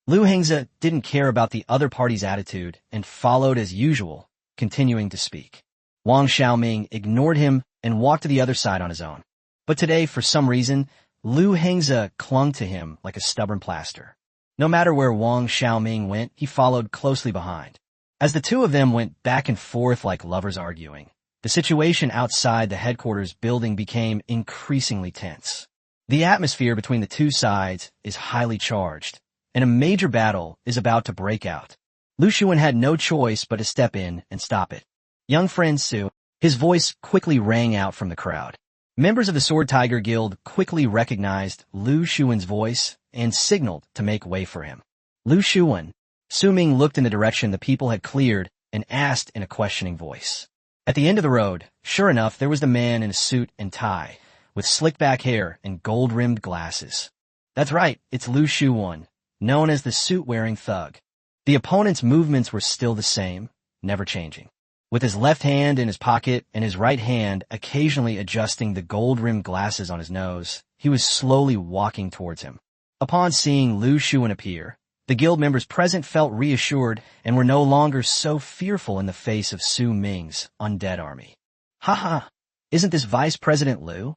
Lu Hengze didn't care about the other party's attitude and followed as usual, continuing to speak. Wang Xiaoming ignored him and walked to the other side on his own. But today, for some reason, Lu Hengze clung to him like a stubborn plaster. No matter where Wang Xiaoming went, he followed closely behind. As the two of them went back and forth like lovers arguing, the situation outside the headquarters building became increasingly tense. The atmosphere between the two sides is highly charged, and a major battle is about to break out. Lu Shuwen had no choice but to step in and stop it. Young friend Su, his voice quickly rang out from the crowd. Members of the Sword Tiger Guild quickly recognized Lu Shuwen's voice and signaled to make way for him. Lu Shuwen. Su Ming looked in the direction the people had cleared and asked in a questioning voice. At the end of the road, sure enough, there was the man in a suit and tie, with slick back hair and gold-rimmed glasses. That's right, it's Lu Shuwen, known as the suit-wearing thug. The opponent's movements were still the same, never changing. With his left hand in his pocket and his right hand occasionally adjusting the gold-rimmed glasses on his nose, he was slowly walking towards him. Upon seeing Lu Shuwen appear, the guild members present felt reassured and were no longer so fearful in the face of Su Ming's undead army. Ha! Isn't this Vice President Lu?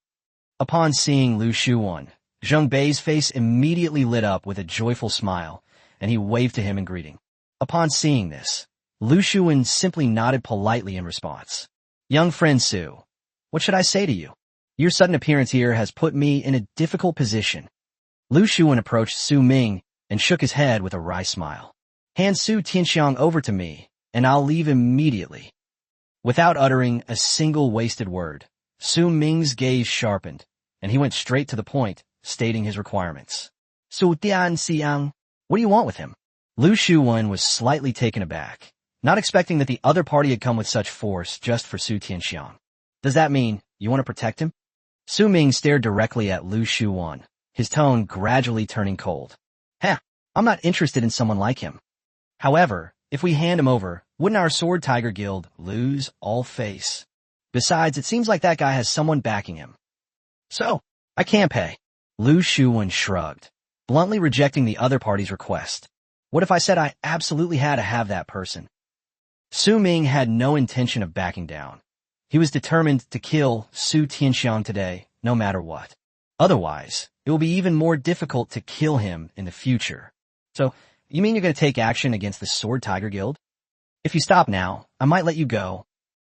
Upon seeing Lu Shuwen, Zheng Bei's face immediately lit up with a joyful smile, and he waved to him in greeting. Upon seeing this, Lu Shuwen simply nodded politely in response. Young friend Su, what should I say to you? Your sudden appearance here has put me in a difficult position. Lu Shuwen approached Su Ming and shook his head with a wry smile. Hand Su Tianxiang over to me, and I'll leave immediately. Without uttering a single wasted word, Su Ming's gaze sharpened, and he went straight to the point, stating his requirements. Su Tianxiang, what do you want with him? Lu Shuwen was slightly taken aback, not expecting that the other party had come with such force just for Su Tianxiang. Does that mean you want to protect him? Su Ming stared directly at Lu Shuwen, his tone gradually turning cold. Heh, I'm not interested in someone like him. However, if we hand him over, wouldn't our Sword Tiger Guild lose all face? Besides, it seems like that guy has someone backing him. So, I can't pay. Lu Shuwen shrugged, bluntly rejecting the other party's request. What if I said I absolutely had to have that person? Su Ming had no intention of backing down. He was determined to kill Su Tianxiang today, no matter what. Otherwise, it will be even more difficult to kill him in the future. So, you mean you're going to take action against the Sword Tiger Guild? If you stop now, I might let you go.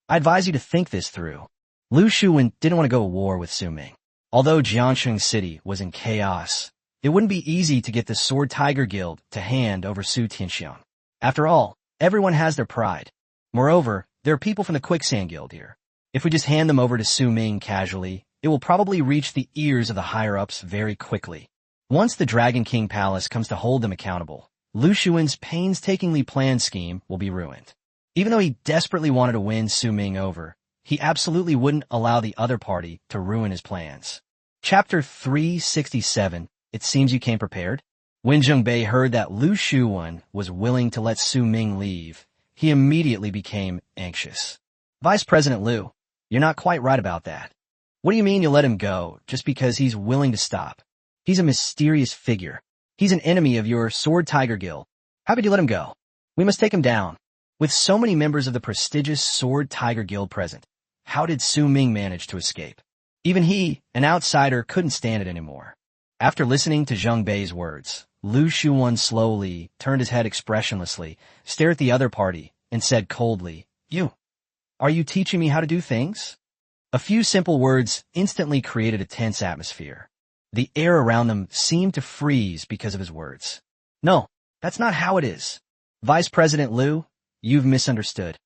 I advise you to think this through. Lu Shuwen didn't want to go to war with Su Ming. Although Jiangsheng City was in chaos, it wouldn't be easy to get the Sword Tiger Guild to hand over Su Tianxiang. After all, everyone has their pride. Moreover, there are people from the Quicksand Guild here. If we just hand them over to Su Ming casually, it will probably reach the ears of the higher-ups very quickly. Once the Dragon King Palace comes to hold them accountable, Lu Shuwen's painstakingly planned scheme will be ruined. Even though he desperately wanted to win Su Ming over, he absolutely wouldn't allow the other party to ruin his plans. Chapter 367, It Seems You Came Prepared. When Zhengbei heard that Lu Shuwen was willing to let Su Ming leave, he immediately became anxious. Vice President Lu, you're not quite right about that. What do you mean you'll let him go just because he's willing to stop? He's a mysterious figure. He's an enemy of your Sword Tiger Guild. How could you let him go? We must take him down. With so many members of the prestigious Sword Tiger Guild present, how did Su Ming manage to escape? Even he, an outsider, couldn't stand it anymore. After listening to Zheng Bei's words, Lu Shuwen slowly turned his head expressionlessly, stared at the other party, and said coldly, Are you teaching me how to do things? A few simple words instantly created a tense atmosphere. The air around them seemed to freeze because of his words. No, that's not how it is. Vice President Lu, you've misunderstood.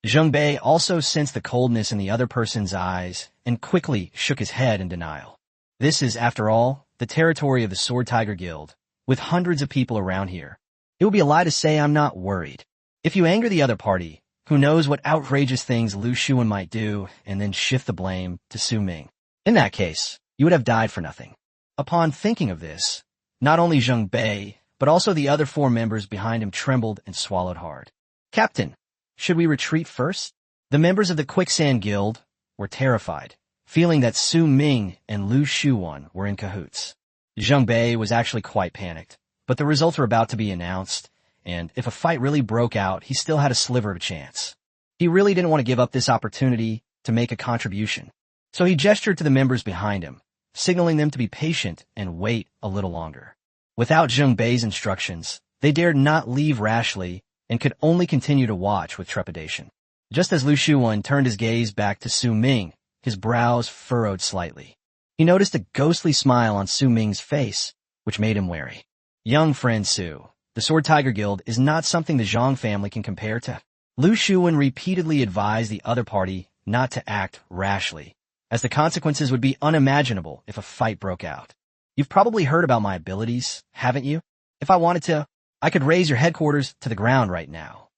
Zheng Bei also sensed the coldness in the other person's eyes and quickly shook his head in denial. This is, after all, the territory of the Sword Tiger Guild, with hundreds of people around here. It would be a lie to say I'm not worried. If you anger the other party, who knows what outrageous things Lu Shuwen might do and then shift the blame to Su Ming. In that case, you would have died for nothing. Upon thinking of this, not only Zheng Bei, but also the other 4 members behind him trembled and swallowed hard. Captain, should we retreat first? The members of the Quicksand Guild were terrified, feeling that Su Ming and Lu Shuwen were in cahoots. Zheng Bei was actually quite panicked, but the results were about to be announced, and if a fight really broke out, he still had a sliver of a chance. He really didn't want to give up this opportunity to make a contribution, so he gestured to the members behind him, signaling them to be patient and wait a little longer. Without Zheng Bei's instructions, they dared not leave rashly and could only continue to watch with trepidation. Just as Lu Shuwen turned his gaze back to Su Ming, his brows furrowed slightly. He noticed a ghostly smile on Su Ming's face, which made him wary. Young friend Su, the Sword Tiger Guild is not something the Zhang family can compare to. Lu Shuwen repeatedly advised the other party not to act rashly, as the consequences would be unimaginable if a fight broke out. You've probably heard about my abilities, haven't you? If I wanted to, I could raise your headquarters to the ground right now.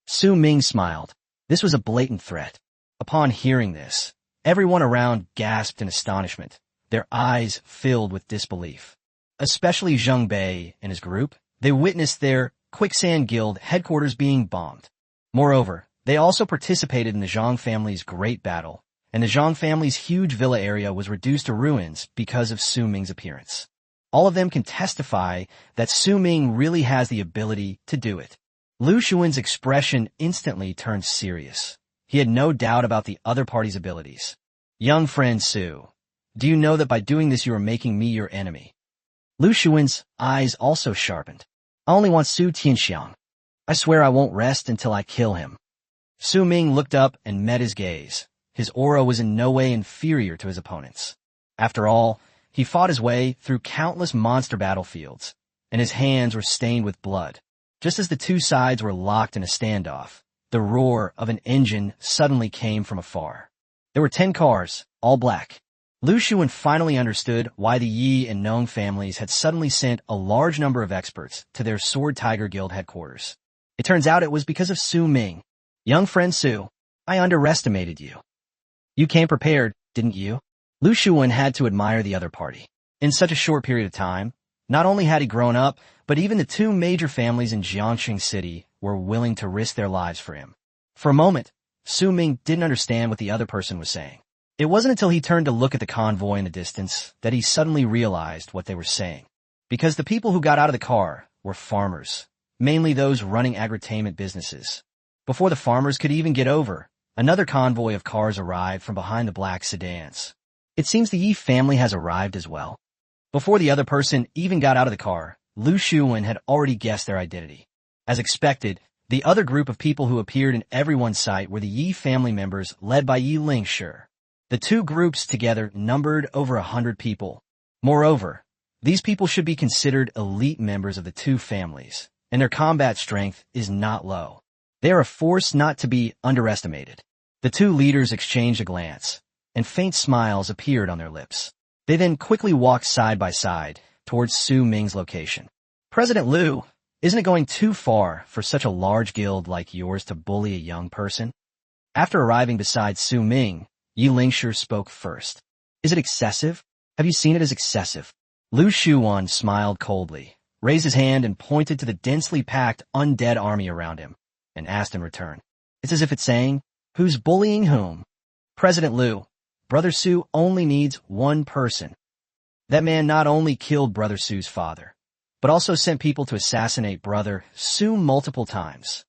Su Ming smiled. This was a blatant threat. Upon hearing this, everyone around gasped in astonishment, their eyes filled with disbelief. Especially Zheng Bei and his group. They witnessed their Quicksand Guild headquarters being bombed. Moreover, they also participated in the Zhang family's great battle, and the Zhang family's huge villa area was reduced to ruins because of Su Ming's appearance. All of them can testify that Su Ming really has the ability to do it. Lu Shuwen's expression instantly turned serious. He had no doubt about the other party's abilities. Young friend Su, do you know that by doing this you are making me your enemy? Lu Shuwen's eyes also sharpened. I only want Su Tianxiang. I swear I won't rest until I kill him. Su Ming looked up and met his gaze. His aura was in no way inferior to his opponent's. After all, he fought his way through countless monster battlefields, and his hands were stained with blood. Just as the two sides were locked in a standoff, the roar of an engine suddenly came from afar. There were 10 cars, all black. Lu Shuwen finally understood why the Yi and Nong families had suddenly sent a large number of experts to their Sword Tiger Guild headquarters. It turns out it was because of Su Ming. Young friend Su, I underestimated you. You came prepared, didn't you? Lu Shuwen had to admire the other party. In such a short period of time, not only had he grown up, but even the two major families in Jiangxing City were willing to risk their lives for him. For a moment, Su Ming didn't understand what the other person was saying. It wasn't until he turned to look at the convoy in the distance that he suddenly realized what they were saying. Because the people who got out of the car were farmers, mainly those running agritainment businesses. Before the farmers could even get over, another convoy of cars arrived from behind the black sedans. It seems the Yi family has arrived as well. Before the other person even got out of the car, Lu Shuwen had already guessed their identity. As expected, the other group of people who appeared in everyone's sight were the Yi family members led by Yi Lingshi. The two groups together numbered over 100 people. Moreover, these people should be considered elite members of the two families, and their combat strength is not low. They are a force not to be underestimated. The two leaders exchanged a glance, and faint smiles appeared on their lips. They then quickly walked side by side towards Su Ming's location. President Lu, isn't it going too far for such a large guild like yours to bully a young person? After arriving beside Su Ming, Yi Lingshi spoke first. Is it excessive? Have you seen it as excessive? Lu Shuwen smiled coldly, raised his hand and pointed to the densely packed undead army around him, and asked in return. It's as if it's saying, who's bullying whom? President Lu, Brother Su only needs one person. That man not only killed Brother Su's father, but also sent people to assassinate Brother Su multiple times.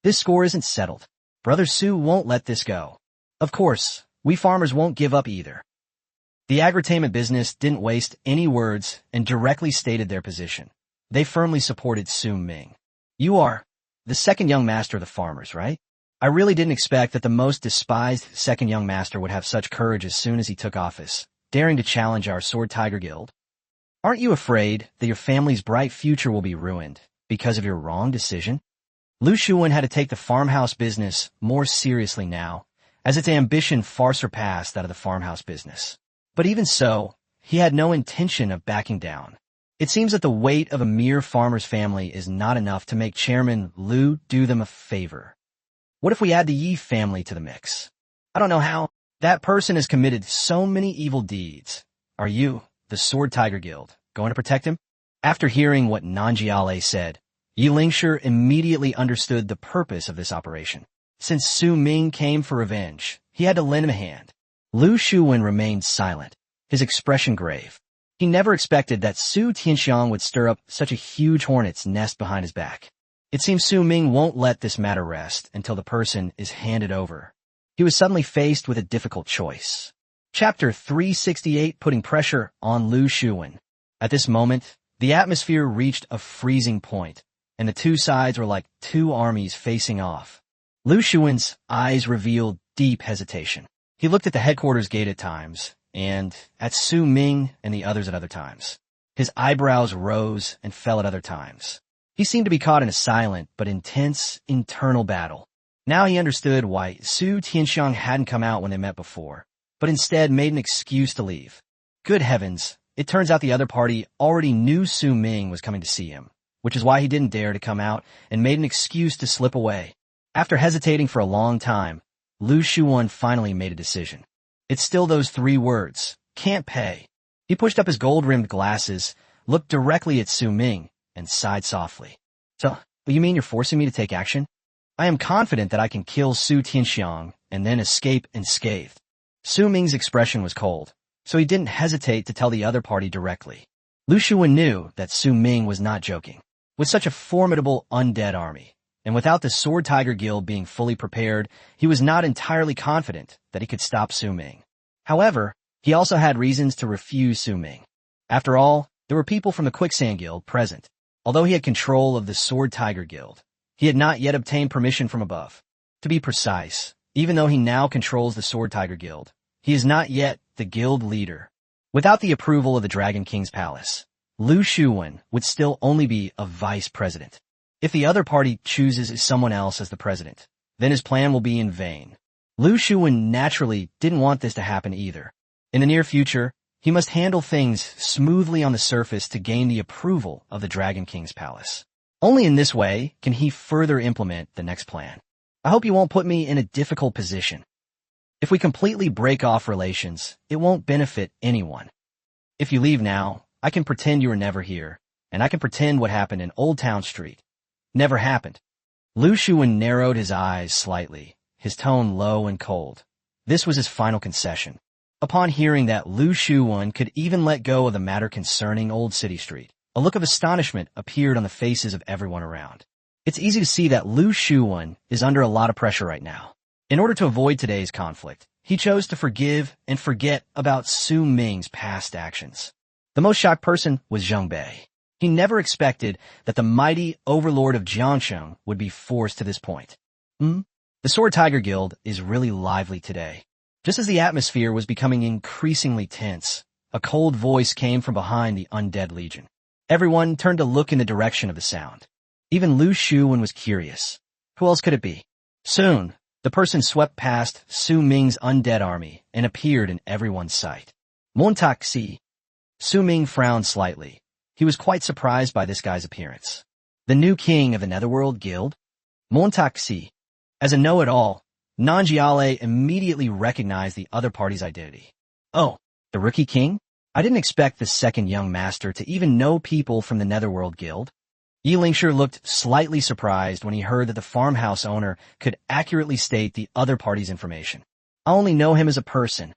This score isn't settled. Brother Su won't let this go. Of course, we farmers won't give up either. The agritainment business didn't waste any words and directly stated their position. They firmly supported Su Ming. You are the second young master of the farmers, right? I really didn't expect that the most despised second young master would have such courage as soon as he took office, daring to challenge our Sword Tiger Guild. Aren't you afraid that your family's bright future will be ruined because of your wrong decision? Lu Shuwen had to take the farmhouse business more seriously now, as its ambition far surpassed that of the farmhouse business. But even so, he had no intention of backing down. It seems that the weight of a mere farmer's family is not enough to make Chairman Lu do them a favor. What if we add the Yi family to the mix? I don't know how. That person has committed so many evil deeds. Are you, the Sword Tiger Guild, going to protect him? After hearing what Nanjiale said, Yi Lingshi immediately understood the purpose of this operation. Since Su Ming came for revenge, he had to lend him a hand. Lu Shuwen remained silent, his expression grave. He never expected that Su Tianxiang would stir up such a huge hornet's nest behind his back. It seems Su Ming won't let this matter rest until the person is handed over. He was suddenly faced with a difficult choice. Chapter 368, putting pressure on Lu Shuwen. At this moment, the atmosphere reached a freezing point, and the two sides were like two armies facing off. Lu Shuwen's eyes revealed deep hesitation. He looked at the headquarters gate at times, and at Su Ming and the others at other times. His eyebrows rose and fell at other times. He seemed to be caught in a silent but intense internal battle. Now he understood why Su Tianxiang hadn't come out when they met before, but instead made an excuse to leave. Good heavens, it turns out the other party already knew Su Ming was coming to see him, which is why he didn't dare to come out and made an excuse to slip away. After hesitating for a long time, Lu Shuwen finally made a decision. It's still those three words, can't pay. He pushed up his gold-rimmed glasses, looked directly at Su Ming, and sighed softly. So, you mean you're forcing me to take action? I am confident that I can kill Su Tianxiang and then escape unscathed. Su Ming's expression was cold, so he didn't hesitate to tell the other party directly. Lu Shuwen knew that Su Ming was not joking. With such a formidable undead army, and without the Sword Tiger Guild being fully prepared, he was not entirely confident that he could stop Su Ming. However, he also had reasons to refuse Su Ming. After all, there were people from the Quicksand Guild present. Although he had control of the Sword Tiger Guild, he had not yet obtained permission from above. To be precise, even though he now controls the Sword Tiger Guild, he is not yet the guild leader. Without the approval of the Dragon King's palace, Lu Shuwen would still only be a vice president. If the other party chooses someone else as the president, then his plan will be in vain. Lu Shuwen naturally didn't want this to happen either. In the near future, he must handle things smoothly on the surface to gain the approval of the Dragon King's palace. Only in this way can he further implement the next plan. I hope you won't put me in a difficult position. If we completely break off relations, it won't benefit anyone. If you leave now, I can pretend you were never here, and I can pretend what happened in Old Town Street never happened. Lu Shuwen narrowed his eyes slightly, his tone low and cold. This was his final concession. Upon hearing that Lu Shuwen could even let go of the matter concerning Old City Street, a look of astonishment appeared on the faces of everyone around. It's easy to see that Lu Shuwen is under a lot of pressure right now. In order to avoid today's conflict, he chose to forgive and forget about Su Ming's past actions. The most shocked person was Zheng Bei. He never expected that the mighty overlord of Jiangsheng would be forced to this point. The Sword Tiger Guild is really lively today. Just as the atmosphere was becoming increasingly tense, a cold voice came from behind the Undead Legion. Everyone turned to look in the direction of the sound. Even Lu Shuwen was curious. Who else could it be? Soon, the person swept past Su Ming's undead army and appeared in everyone's sight. Montaxi. Su Ming frowned slightly. He was quite surprised by this guy's appearance. The new king of the Netherworld Guild? Montaxi. As a know-it-all, Nanjiale immediately recognized the other party's identity. Oh, the rookie king? I didn't expect the second young master to even know people from the Netherworld Guild. Yi Lingshi looked slightly surprised when he heard that the farmhouse owner could accurately state the other party's information. I only know him as a person.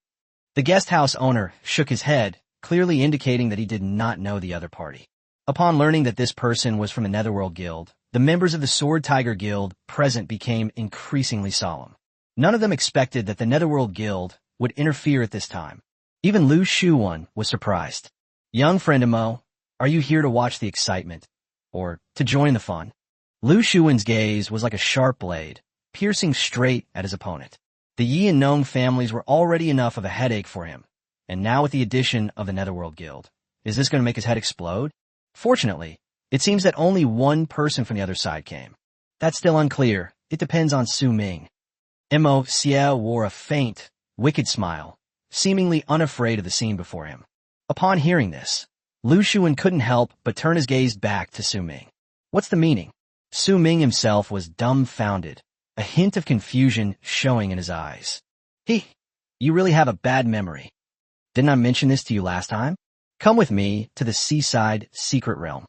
The guest house owner shook his head, clearly indicating that he did not know the other party. Upon learning that this person was from the Netherworld Guild, the members of the Sword Tiger Guild present became increasingly solemn. None of them expected that the Netherworld Guild would interfere at this time. Even Lu Shuwen was surprised. Young friend Mo, are you here to watch the excitement? Or to join the fun? Lu Shuwen's gaze was like a sharp blade, piercing straight at his opponent. The Yi and Nong families were already enough of a headache for him, and now with the addition of the Netherworld Guild, is this going to make his head explode? Fortunately, it seems that only one person from the other side came. That's still unclear. It depends on Su Ming. Mo Xie wore a faint, wicked smile, seemingly unafraid of the scene before him. Upon hearing this, Lu Shuwen couldn't help but turn his gaze back to Su Ming. What's the meaning? Su Ming himself was dumbfounded, a hint of confusion showing in his eyes. You really have a bad memory. Didn't I mention this to you last time? Come with me to the seaside secret realm.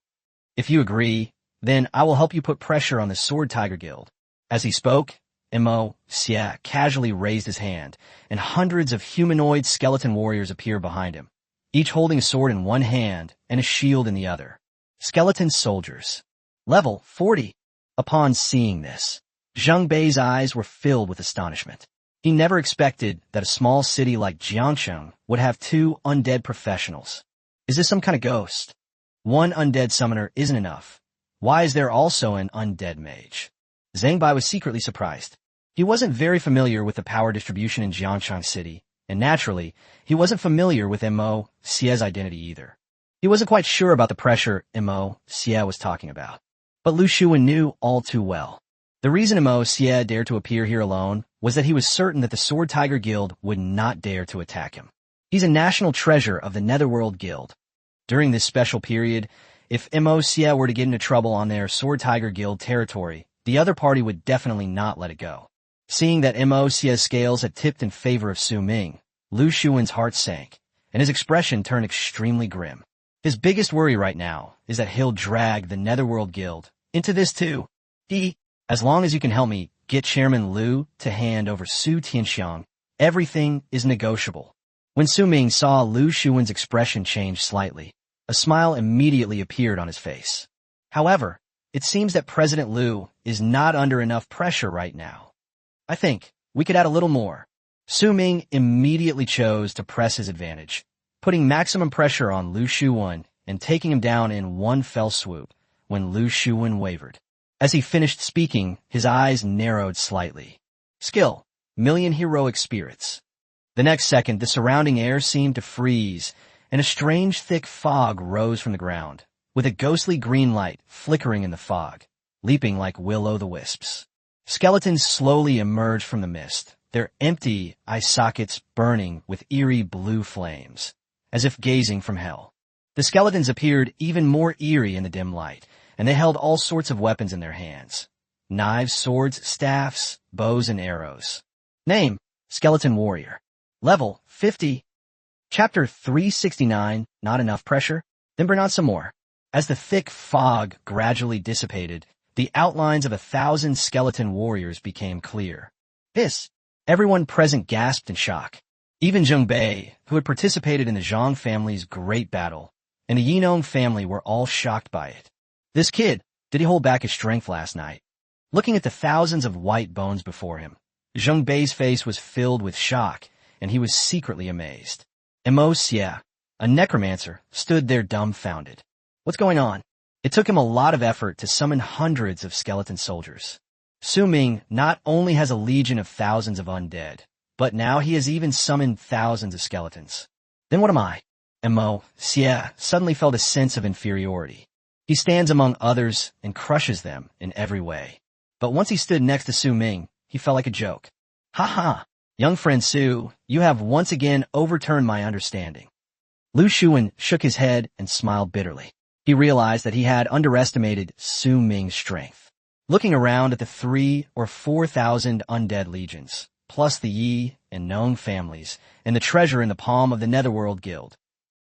If you agree, then I will help you put pressure on the Sword Tiger Guild. As he spoke, Mo Xie casually raised his hand, and hundreds of humanoid skeleton warriors appeared behind him, each holding a sword in one hand and a shield in the other. Skeleton soldiers. Level 40. Upon seeing this, Zheng Bei's eyes were filled with astonishment. He never expected that a small city like Jiangsheng would have two undead professionals. Is this some kind of ghost? One undead summoner isn't enough. Why is there also an undead mage? Zheng Bai was secretly surprised. He wasn't very familiar with the power distribution in Jiangsheng City, and naturally, he wasn't familiar with Mo Xie's identity either. He wasn't quite sure about the pressure Mo Xie was talking about. But Lu Shuwen knew all too well. The reason Mo Xie dared to appear here alone was that he was certain that the Sword Tiger Guild would not dare to attack him. He's a national treasure of the Netherworld Guild. During this special period, if Mo Xie were to get into trouble on their Sword Tiger Guild territory, the other party would definitely not let it go. Seeing that Mo Xie's scales had tipped in favor of Su Ming, Lu Shuwen's heart sank, and his expression turned extremely grim. His biggest worry right now is that he'll drag the Netherworld Guild into this too. As long as you can help me get Chairman Lu to hand over Su Tianxiang, everything is negotiable. When Su Ming saw Lu Shuwen's expression change slightly, a smile immediately appeared on his face. However, it seems that President Lu is not under enough pressure right now. I think we could add a little more. Su Ming immediately chose to press his advantage, putting maximum pressure on Lu Shuwen and taking him down in one fell swoop when Lu Shuwen wavered. As he finished speaking, his eyes narrowed slightly. Skill, million heroic spirits. The next second, the surrounding air seemed to freeze, and a strange thick fog rose from the ground, with a ghostly green light flickering in the fog, leaping like will-o'-the-wisps. Skeletons slowly emerged from the mist, their empty eye sockets burning with eerie blue flames, as if gazing from hell. The skeletons appeared even more eerie in the dim light, and they held all sorts of weapons in their hands. Knives, swords, staffs, bows, and arrows. Name: Skeleton Warrior. Level: 50. Chapter 369, Not Enough Pressure? Then bring on some more. As the thick fog gradually dissipated, the outlines of 1,000 skeleton warriors became clear. Everyone present gasped in shock. Even Zheng Bei, who had participated in the Zhang family's great battle, and the Yinong family were all shocked by it. This kid, did he hold back his strength last night? Looking at the thousands of white bones before him, Zheng Bei's face was filled with shock, and he was secretly amazed. And Mo Xie, a necromancer, stood there dumbfounded. What's going on? It took him a lot of effort to summon hundreds of skeleton soldiers. Su Ming not only has a legion of thousands of undead, but now he has even summoned thousands of skeletons. Then what am I? And Mo Xie suddenly felt a sense of inferiority. He stands among others and crushes them in every way. But once he stood next to Su Ming, he felt like a joke. Ha ha! Young friend Su, you have once again overturned my understanding. Lu Shuwen shook his head and smiled bitterly. He realized that he had underestimated Su Ming's strength. Looking around at the 3,000 or 4,000 undead legions, plus the Yi and Nong families, and the treasure in the palm of the Netherworld Guild.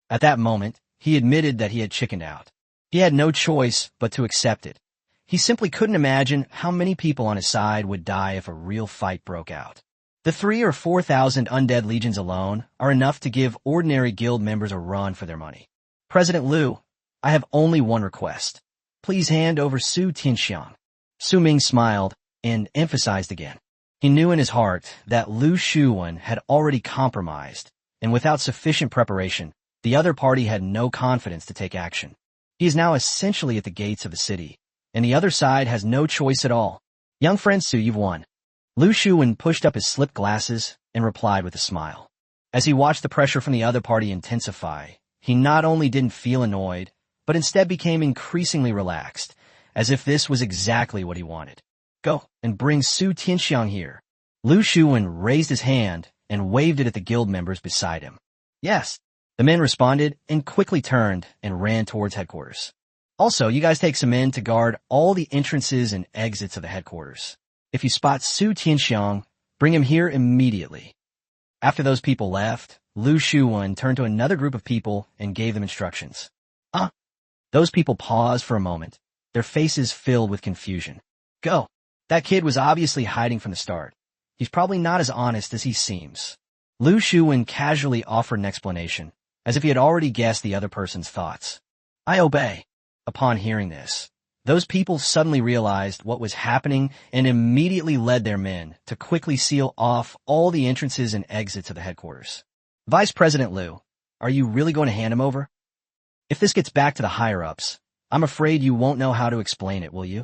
At that moment, he admitted that he had chickened out. He had no choice but to accept it. He simply couldn't imagine how many people on his side would die if a real fight broke out. The 3,000 or 4,000 undead legions alone are enough to give ordinary guild members a run for their money. President Liu, I have only one request. Please hand over Su Tianxiang. Su Ming smiled and emphasized again. He knew in his heart that Lu Shuwen had already compromised, and without sufficient preparation, the other party had no confidence to take action. He is now essentially at the gates of the city, and the other side has no choice at all. Young friend Su, you've won. Lu Shuwen pushed up his slipped glasses and replied with a smile. As he watched the pressure from the other party intensify, he not only didn't feel annoyed, but instead became increasingly relaxed, as if this was exactly what he wanted. Go and bring Su Tianxiang here. Lu Shuwen raised his hand and waved it at the guild members beside him. Yes. The men responded and quickly turned and ran towards headquarters. Also, you guys take some men to guard all the entrances and exits of the headquarters. If you spot Su Tianxiang, bring him here immediately. After those people left, Lu Shuwen turned to another group of people and gave them instructions. Those people paused for a moment, their faces filled with confusion. Go. That kid was obviously hiding from the start. He's probably not as honest as he seems. Lu Shuwen casually offered an explanation, as if he had already guessed the other person's thoughts. I obey. Upon hearing this, those people suddenly realized what was happening and immediately led their men to quickly seal off all the entrances and exits of the headquarters. Vice President Liu, are you really going to hand him over? If this gets back to the higher-ups, I'm afraid you won't know how to explain it, will you?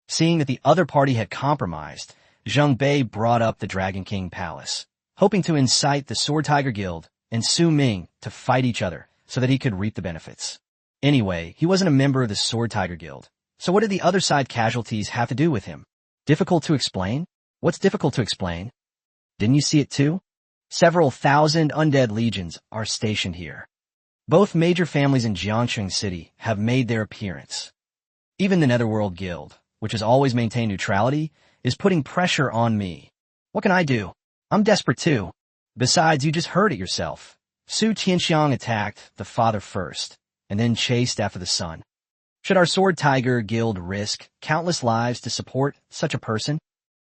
Seeing that the other party had compromised, Zheng Bei brought up the Dragon King Palace, hoping to incite the Sword Tiger Guild and Su Ming to fight each other so that he could reap the benefits. Anyway, he wasn't a member of the Sword Tiger Guild, so what did the other side casualties have to do with him? Difficult to explain? What's difficult to explain? Didn't you see it too? Several thousand undead legions are stationed here. Both major families in Jiangsheng City have made their appearance. Even the Netherworld Guild, which has always maintained neutrality, is putting pressure on me. What can I do? I'm desperate too. Besides, you just heard it yourself. Su Tianxiang attacked the father first, and then chased after the son. Should our Sword Tiger Guild risk countless lives to support such a person?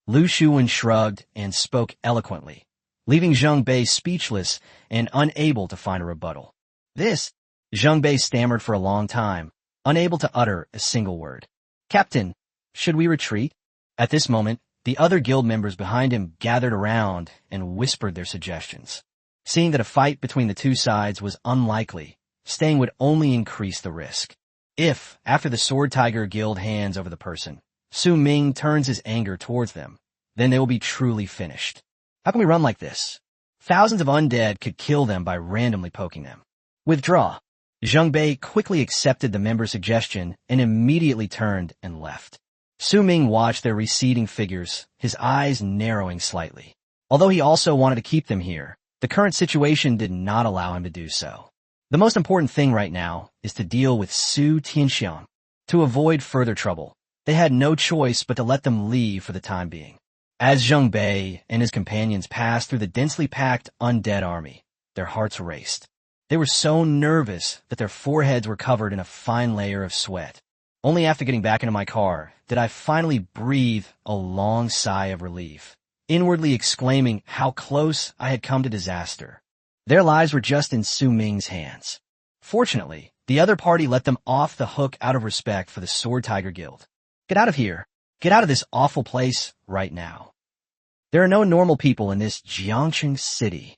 Lu Shuwen shrugged and spoke eloquently, leaving Zheng Bei speechless and unable to find a rebuttal. Zheng Bei stammered for a long time, unable to utter a single word. Captain, should we retreat? At this moment, the other guild members behind him gathered around and whispered their suggestions. Seeing that a fight between the two sides was unlikely, staying would only increase the risk. If, after the Sword Tiger Guild hands over the person, Su Ming turns his anger towards them, then they will be truly finished. How can we run like this? Thousands of undead could kill them by randomly poking them. Withdraw. Zheng Bei quickly accepted the member's suggestion and immediately turned and left. Su Ming watched their receding figures, his eyes narrowing slightly. Although he also wanted to keep them here, the current situation did not allow him to do so. The most important thing right now is to deal with Su Tianxiang. To avoid further trouble, they had no choice but to let them leave for the time being. As Zheng Bei and his companions passed through the densely packed undead army, their hearts raced. They were so nervous that their foreheads were covered in a fine layer of sweat. Only after getting back into my car did I finally breathe a long sigh of relief, inwardly exclaiming how close I had come to disaster. Their lives were just in Su Ming's hands. Fortunately, the other party let them off the hook out of respect for the Sword Tiger Guild. Get out of here. Get out of this awful place right now. There are no normal people in this Jiangcheng city.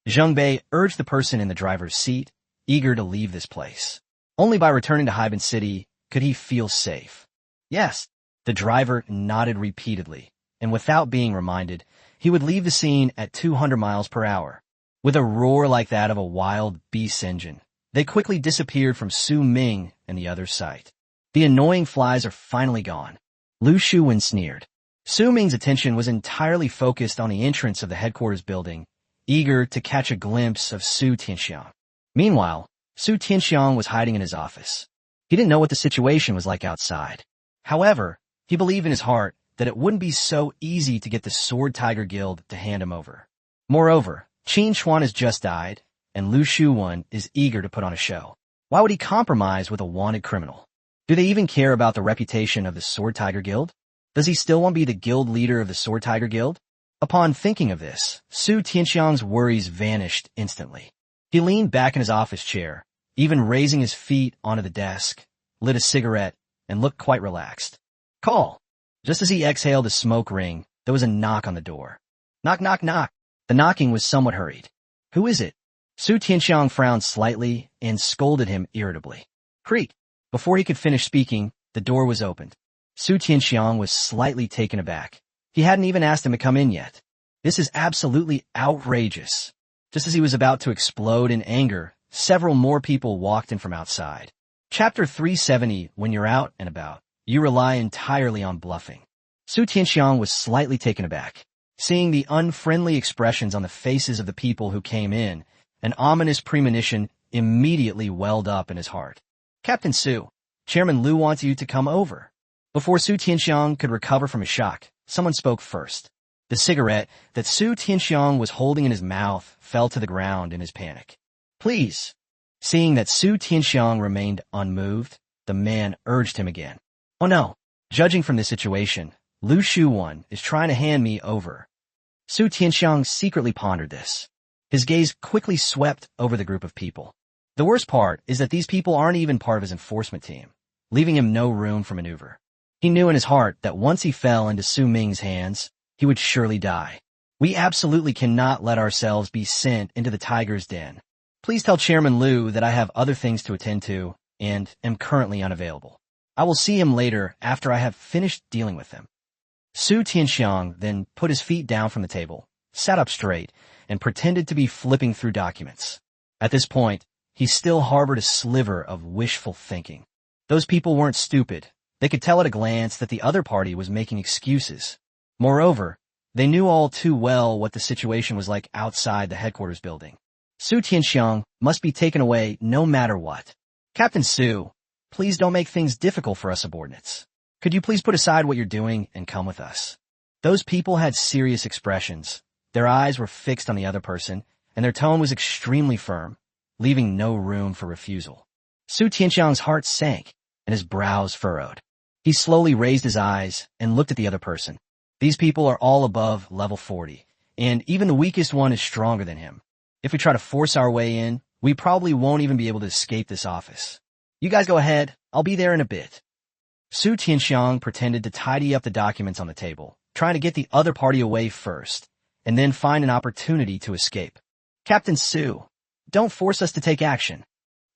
Zheng Bei urged the person in the driver's seat, eager to leave this place. Only by returning to Haiban City could he feel safe. Yes, the driver nodded repeatedly, and without being reminded, he would leave the scene at 200 miles per hour. With a roar like that of a wild beast's engine, they quickly disappeared from Su Ming and the other's sight. The annoying flies are finally gone. Lu Shuwen sneered. Su Ming's attention was entirely focused on the entrance of the headquarters building, eager to catch a glimpse of Su Tianxiang. Meanwhile, Su Tianxiang was hiding in his office. He didn't know what the situation was like outside. However, he believed in his heart that it wouldn't be so easy to get the Sword Tiger Guild to hand him over. Moreover, Qin Xuan has just died, and Lu Shuwen is eager to put on a show. Why would he compromise with a wanted criminal? Do they even care about the reputation of the Sword Tiger Guild? Does he still want to be the guild leader of the Sword Tiger Guild? Upon thinking of this, Su Tianxiang's worries vanished instantly. He leaned back in his office chair, even raising his feet onto the desk, lit a cigarette, and looked quite relaxed. Call! Just as he exhaled a smoke ring, there was a knock on the door. Knock, knock, knock. The knocking was somewhat hurried. Who is it? Su Tianxiang frowned slightly and scolded him irritably. Creak! Before he could finish speaking, the door was opened. Su Tianxiang was slightly taken aback. He hadn't even asked him to come in yet. This is absolutely outrageous. Just as he was about to explode in anger, several more people walked in from outside. Chapter 370, When you're out and about, you rely entirely on bluffing. Su Tianxiang was slightly taken aback. Seeing the unfriendly expressions on the faces of the people who came in, an ominous premonition immediately welled up in his heart. Captain Su, Chairman Lu wants you to come over. Before Su Tianxiang could recover from his shock, someone spoke first. The cigarette that Su Tianxiang was holding in his mouth fell to the ground in his panic. Please. Seeing that Su Tianxiang remained unmoved, the man urged him again. Oh no. Judging from this situation, Lu Shuwen is trying to hand me over. Su Tianxiang secretly pondered this. His gaze quickly swept over the group of people. The worst part is that these people aren't even part of his enforcement team, leaving him no room for maneuver. He knew in his heart that once he fell into Su Ming's hands, he would surely die. We absolutely cannot let ourselves be sent into the tiger's den. Please tell Chairman Lu that I have other things to attend to and am currently unavailable. I will see him later after I have finished dealing with him. Su Tianxiang then put his feet down from the table, sat up straight, and pretended to be flipping through documents. At this point, he still harbored a sliver of wishful thinking. Those people weren't stupid. They could tell at a glance that the other party was making excuses. Moreover, they knew all too well what the situation was like outside the headquarters building. Su Tianxiang must be taken away no matter what. Captain Su, please don't make things difficult for us subordinates. Could you please put aside what you're doing and come with us? Those people had serious expressions. Their eyes were fixed on the other person, and their tone was extremely firm, leaving no room for refusal. Su Tianxiang's heart sank, and his brows furrowed. He slowly raised his eyes and looked at the other person. These people are all above level 40, and even the weakest one is stronger than him. If we try to force our way in, we probably won't even be able to escape this office. You guys go ahead. I'll be there in a bit. Su Tianxiang pretended to tidy up the documents on the table, trying to get the other party away first, and then find an opportunity to escape. Captain Su, don't force us to take action.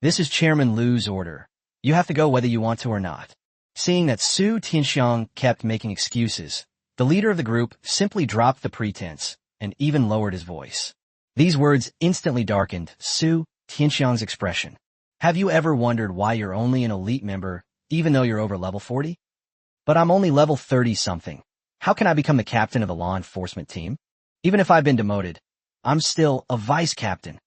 This is Chairman Lu's order. You have to go whether you want to or not. Seeing that Su Tianxiang kept making excuses, the leader of the group simply dropped the pretense and even lowered his voice. These words instantly darkened Su Tianxiang's expression. Have you ever wondered why you're only an elite member even though you're over level 40? But I'm only level 30-something. How can I become the captain of the law enforcement team? Even if I've been demoted, I'm still a vice captain.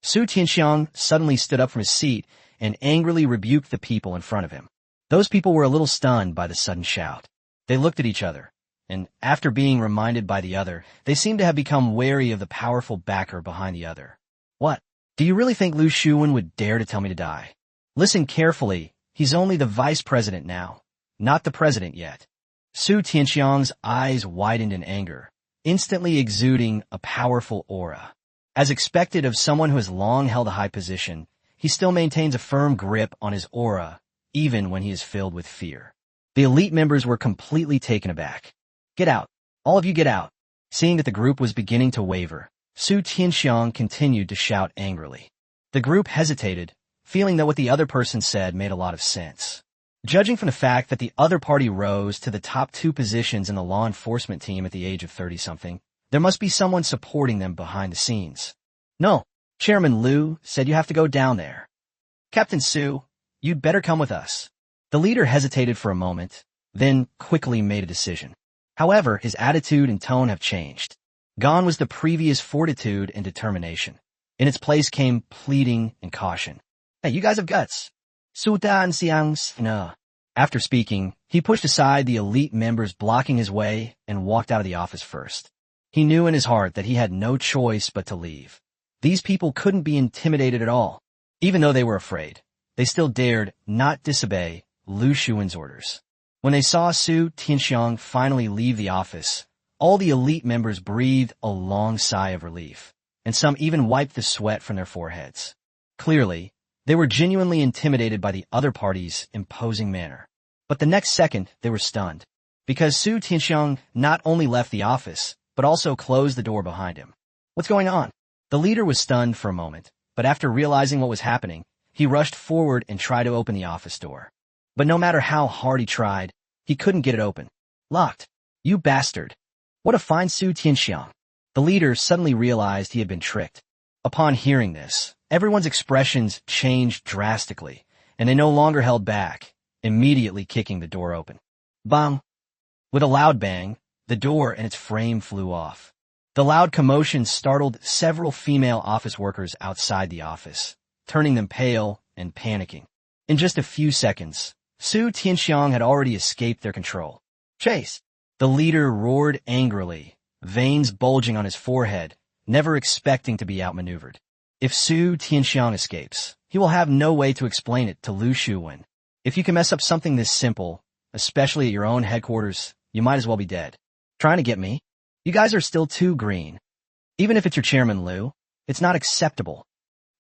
Su Tianxiang suddenly stood up from his seat and angrily rebuked the people in front of him. Those people were a little stunned by the sudden shout. They looked at each other, and after being reminded by the other, they seemed to have become wary of the powerful backer behind the other. What? Do you really think Lu Shuwen would dare to tell me to die? Listen carefully, he's only the vice president now, not the president yet. Su Tianxiang's eyes widened in anger, instantly exuding a powerful aura. As expected of someone who has long held a high position, he still maintains a firm grip on his aura, even when he is filled with fear. The elite members were completely taken aback. Get out. All of you get out. Seeing that the group was beginning to waver, Su Tianxiang continued to shout angrily. The group hesitated, feeling that what the other person said made a lot of sense. Judging from the fact that the other party rose to the top 2 positions in the law enforcement team at the age of 30-something, there must be someone supporting them behind the scenes. No, Chairman Liu said you have to go down there. Captain Su, you'd better come with us. The leader hesitated for a moment, then quickly made a decision. However, his attitude and tone have changed. Gone was the previous fortitude and determination. In its place came pleading and caution. Hey, you guys have guts. Su Dan Xiang's no. After speaking, he pushed aside the elite members blocking his way and walked out of the office first. He knew in his heart that he had no choice but to leave. These people couldn't be intimidated at all. Even though they were afraid, they still dared not disobey Lu Shuwen's orders. When they saw Su Tianxiang finally leave the office, all the elite members breathed a long sigh of relief, and some even wiped the sweat from their foreheads. Clearly, they were genuinely intimidated by the other party's imposing manner. But the next second, they were stunned, because Su Tianxiang not only left the office, but also closed the door behind him. What's going on? The leader was stunned for a moment, but after realizing what was happening, he rushed forward and tried to open the office door. But no matter how hard he tried, he couldn't get it open. Locked. You bastard. What a fine Su Tianxiang. The leader suddenly realized he had been tricked. Upon hearing this, everyone's expressions changed drastically, and they no longer held back, immediately kicking the door open. Bang! With a loud bang, the door and its frame flew off. The loud commotion startled several female office workers outside the office, turning them pale and panicking. In just a few seconds, Su Tianxiang had already escaped their control. Chase! The leader roared angrily, veins bulging on his forehead, never expecting to be outmaneuvered. If Su Tianxiang escapes, he will have no way to explain it to Lu Shuwen. If you can mess up something this simple, especially at your own headquarters, you might as well be dead. Trying to get me? You guys are still too green. Even if it's your Chairman Liu, it's not acceptable.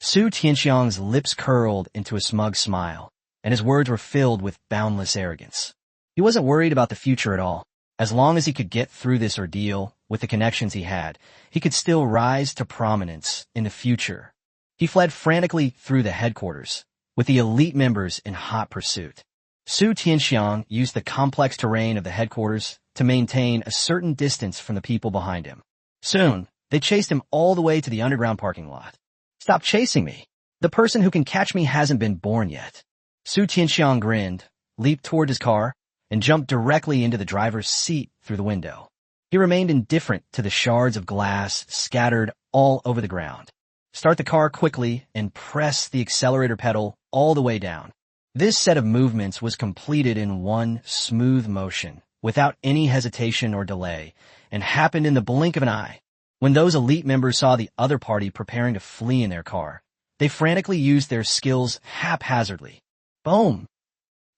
Su Tianxiang's lips curled into a smug smile, and his words were filled with boundless arrogance. He wasn't worried about the future at all. As long as he could get through this ordeal with the connections he had, he could still rise to prominence in the future. He fled frantically through the headquarters, with the elite members in hot pursuit. Su Tianxiang used the complex terrain of the headquarters to maintain a certain distance from the people behind him. Soon, they chased him all the way to the underground parking lot. Stop chasing me. The person who can catch me hasn't been born yet. Su Tianxiang grinned, leaped toward his car, and jumped directly into the driver's seat through the window. He remained indifferent to the shards of glass scattered all over the ground. Start the car quickly and press the accelerator pedal all the way down. This set of movements was completed in one smooth motion, without any hesitation or delay, and happened in the blink of an eye. When those elite members saw the other party preparing to flee in their car, they frantically used their skills haphazardly. Boom!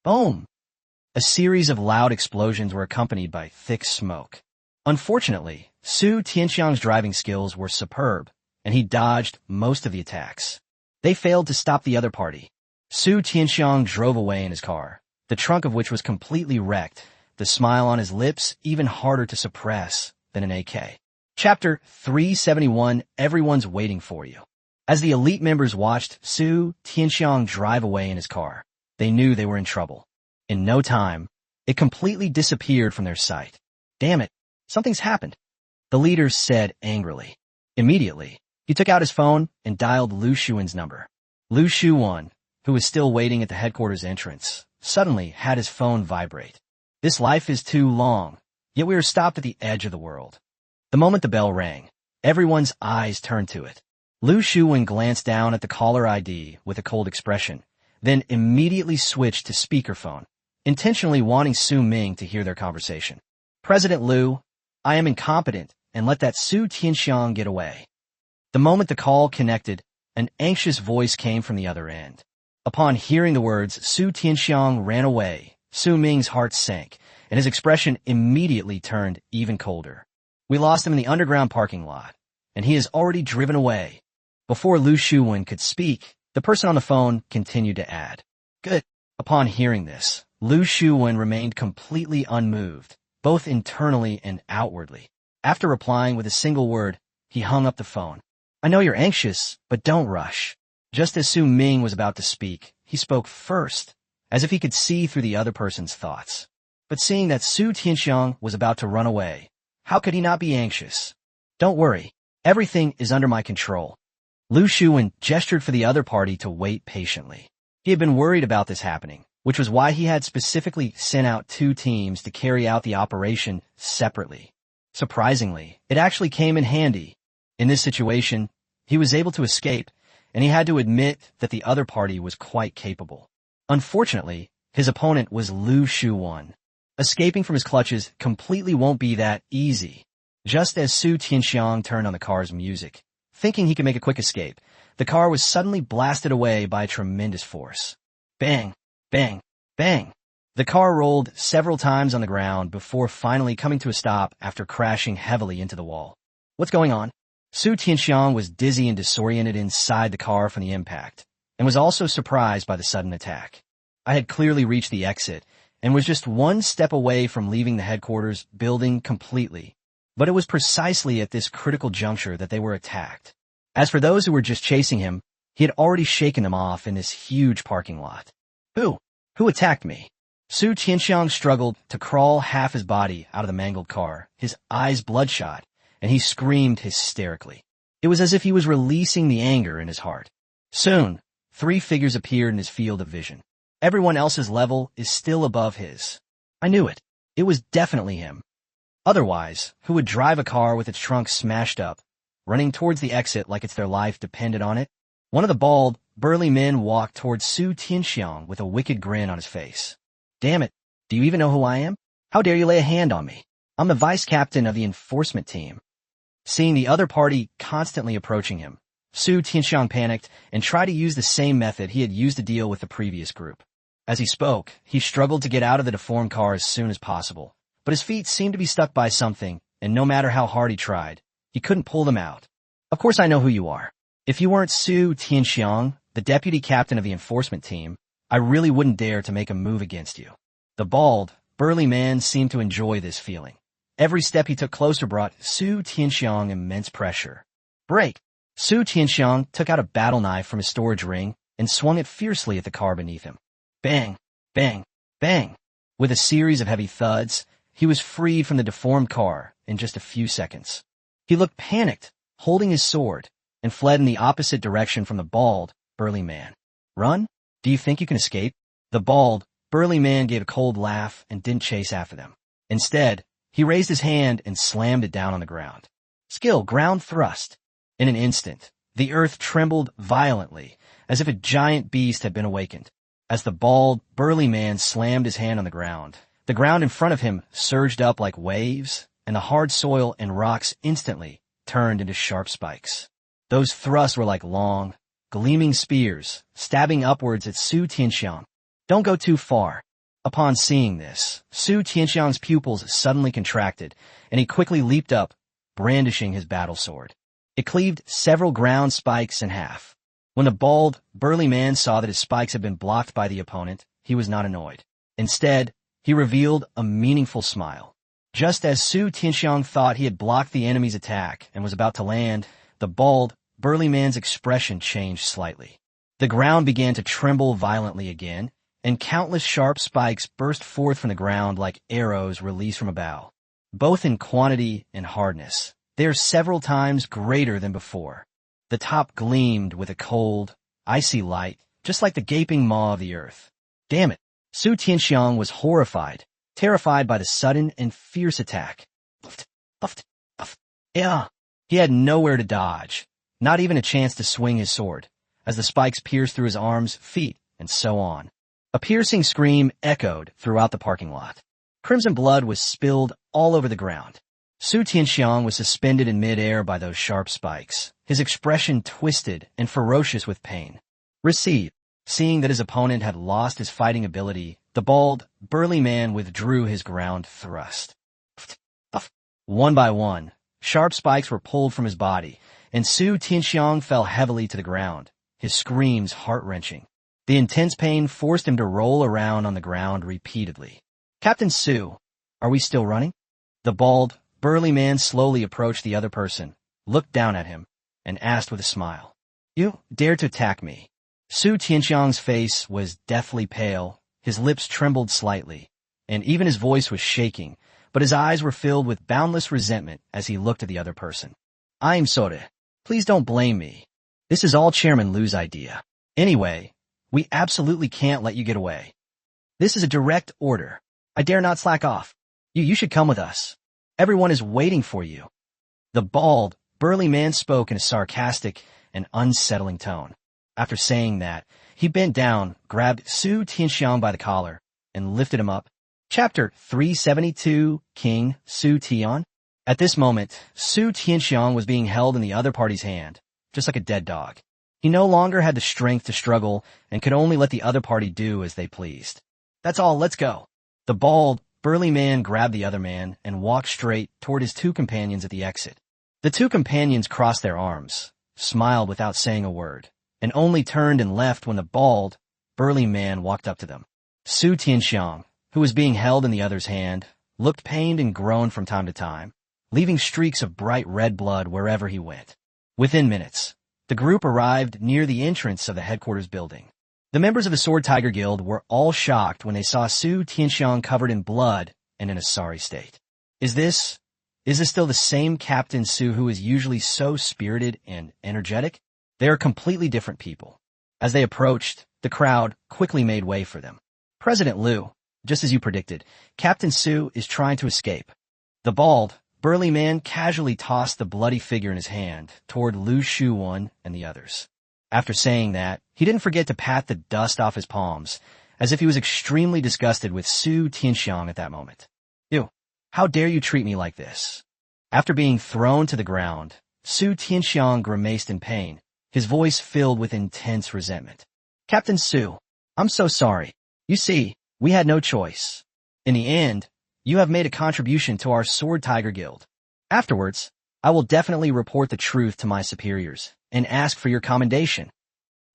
Boom! A series of loud explosions were accompanied by thick smoke. Unfortunately, Su Tianxiang's driving skills were superb, and he dodged most of the attacks. They failed to stop the other party. Su Tianxiang drove away in his car, the trunk of which was completely wrecked, the smile on his lips even harder to suppress than an AK. Chapter 371, Everyone's Waiting for You. As the elite members watched Su Tianxiang drive away in his car, they knew they were in trouble. In no time, it completely disappeared from their sight. Damn it, something's happened, the leader said angrily. Immediately, he took out his phone and dialed Lu Shuwen's number. Lu Shuwen, who was still waiting at the headquarters entrance, suddenly had his phone vibrate. This life is too long, yet we are stopped at the edge of the world. The moment the bell rang, everyone's eyes turned to it. Lu Shuwen glanced down at the caller ID with a cold expression, then immediately switched to speakerphone. intentionally wanting Su Ming to hear their conversation. President Liu, I am incompetent, and let that Su Tianxiang get away. The moment the call connected, an anxious voice came from the other end. Upon hearing the words, Su Tianxiang ran away. Su Ming's heart sank, and his expression immediately turned even colder. We lost him in the underground parking lot, and he has already driven away. Before Lu Shuwen could speak, the person on the phone continued to add, Good. Upon hearing this, Lu Shuwen remained completely unmoved, both internally and outwardly. After replying with a single word, he hung up the phone. I know you're anxious, but don't rush. Just as Su Ming was about to speak, he spoke first, as if he could see through the other person's thoughts. But seeing that Su Tianxiang was about to run away, how could he not be anxious? Don't worry, everything is under my control. Lu Shuwen gestured for the other party to wait patiently. He had been worried about this happening, which was why he had specifically sent out 2 teams to carry out the operation separately. Surprisingly, it actually came in handy. In this situation, he was able to escape, and he had to admit that the other party was quite capable. Unfortunately, his opponent was Lu Shuwen. Escaping from his clutches completely won't be that easy. Just as Su Tianxiang turned on the car's music, thinking he could make a quick escape, the car was suddenly blasted away by a tremendous force. Bang, bang, bang. The car rolled several times on the ground before finally coming to a stop after crashing heavily into the wall. What's going on? Su Tianxiang was dizzy and disoriented inside the car from the impact, and was also surprised by the sudden attack. I had clearly reached the exit, and was just 1 step away from leaving the headquarters building completely. But it was precisely at this critical juncture that they were attacked. As for those who were just chasing him, he had already shaken them off in this huge parking lot. Who attacked me? Su Tianxiang struggled to crawl half his body out of the mangled car, his eyes bloodshot, and he screamed hysterically. It was as if he was releasing the anger in his heart. Soon, 3 figures appeared in his field of vision. Everyone else's level is still above his. I knew it. It was definitely him. Otherwise, who would drive a car with its trunk smashed up, running towards the exit like it's their life depended on it? One of the bald, burly men walked towards Su Tianxiang with a wicked grin on his face. Damn it, do you even know who I am? How dare you lay a hand on me? I'm the vice captain of the enforcement team. Seeing the other party constantly approaching him, Su Tianxiang panicked and tried to use the same method he had used to deal with the previous group. As he spoke, he struggled to get out of the deformed car as soon as possible, but his feet seemed to be stuck by something, and no matter how hard he tried, he couldn't pull them out. Of course I know who you are. If you weren't Su Tianxiang, the deputy captain of the enforcement team, I really wouldn't dare to make a move against you. The bald, burly man seemed to enjoy this feeling. Every step he took closer brought Su Tianxiang immense pressure. Break! Su Tianxiang took out a battle knife from his storage ring and swung it fiercely at the car beneath him. Bang! Bang! Bang! With a series of heavy thuds, he was freed from the deformed car in just a few seconds. He looked panicked, holding his sword, and fled in the opposite direction from the bald, burly man. Run? Do you think you can escape? The bald, burly man gave a cold laugh and didn't chase after them. Instead, he raised his hand and slammed it down on the ground. Skill, ground thrust. In an instant, the earth trembled violently, as if a giant beast had been awakened. As the bald, burly man slammed his hand on the ground in front of him surged up like waves, and the hard soil and rocks instantly turned into sharp spikes. Those thrusts were like long, gleaming spears, stabbing upwards at Su Tianxiang. Don't go too far. Upon seeing this, Su Tianxiang's pupils suddenly contracted, and he quickly leaped up, brandishing his battle sword. It cleaved several ground spikes in half. When the bald, burly man saw that his spikes had been blocked by the opponent, he was not annoyed. Instead, he revealed a meaningful smile. Just as Su Tianxiang thought he had blocked the enemy's attack and was about to land, the bald, burly man's expression changed slightly. The ground began to tremble violently again, and countless sharp spikes burst forth from the ground like arrows released from a bow. Both in quantity and hardness, they are several times greater than before. The top gleamed with a cold, icy light, just like the gaping maw of the earth. Damn it! Su Tianxiang was horrified, terrified by the sudden and fierce attack. Puffed, puffed, puffed. Yeah! He had nowhere to dodge, not even a chance to swing his sword, as the spikes pierced through his arms, feet, and so on. A piercing scream echoed throughout the parking lot. Crimson blood was spilled all over the ground. Su Tianxiang was suspended in midair by those sharp spikes, his expression twisted and ferocious with pain. Receive. Seeing that his opponent had lost his fighting ability, the bald, burly man withdrew his ground thrust. One by one, sharp spikes were pulled from his body, and Su Tianxiang fell heavily to the ground, his screams heart-wrenching. The intense pain forced him to roll around on the ground repeatedly. Captain Su, are we still running? The bald, burly man slowly approached the other person, looked down at him, and asked with a smile. You dare to attack me? Su Tianxiang's face was deathly pale, his lips trembled slightly, and even his voice was shaking, but his eyes were filled with boundless resentment as he looked at the other person. I'm sorry. Please don't blame me. This is all Chairman Lu's idea. Anyway, we absolutely can't let you get away. This is a direct order. I dare not slack off. You should come with us. Everyone is waiting for you. The bald, burly man spoke in a sarcastic and unsettling tone. After saying that, he bent down, grabbed Su Tianxiang by the collar, and lifted him up. Chapter 372, King Su Tian. At this moment, Su Tianxiang was being held in the other party's hand, just like a dead dog. He no longer had the strength to struggle and could only let the other party do as they pleased. That's all, let's go. The bald, burly man grabbed the other man and walked straight toward his two companions at the exit. The two companions crossed their arms, smiled without saying a word, and only turned and left when the bald, burly man walked up to them. Su Tianxiang, who was being held in the other's hand, looked pained and groaned from time to time, leaving streaks of bright red blood wherever he went. Within minutes, the group arrived near the entrance of the headquarters building. The members of the Sword Tiger Guild were all shocked when they saw Su Tianxiang covered in blood and in a sorry state. Is this still the same Captain Su who is usually so spirited and energetic? They are completely different people. As they approached, the crowd quickly made way for them. President Lu, just as you predicted, Captain Su is trying to escape. The bald, burly man casually tossed the bloody figure in his hand toward Lu Shuwen and the others. After saying that, he didn't forget to pat the dust off his palms, as if he was extremely disgusted with Su Tianxiang at that moment. You, how dare you treat me like this? After being thrown to the ground, Su Tianxiang grimaced in pain, his voice filled with intense resentment. Captain Su, I'm so sorry. You see, we had no choice. In the end, you have made a contribution to our Sword Tiger Guild. Afterwards, I will definitely report the truth to my superiors and ask for your commendation.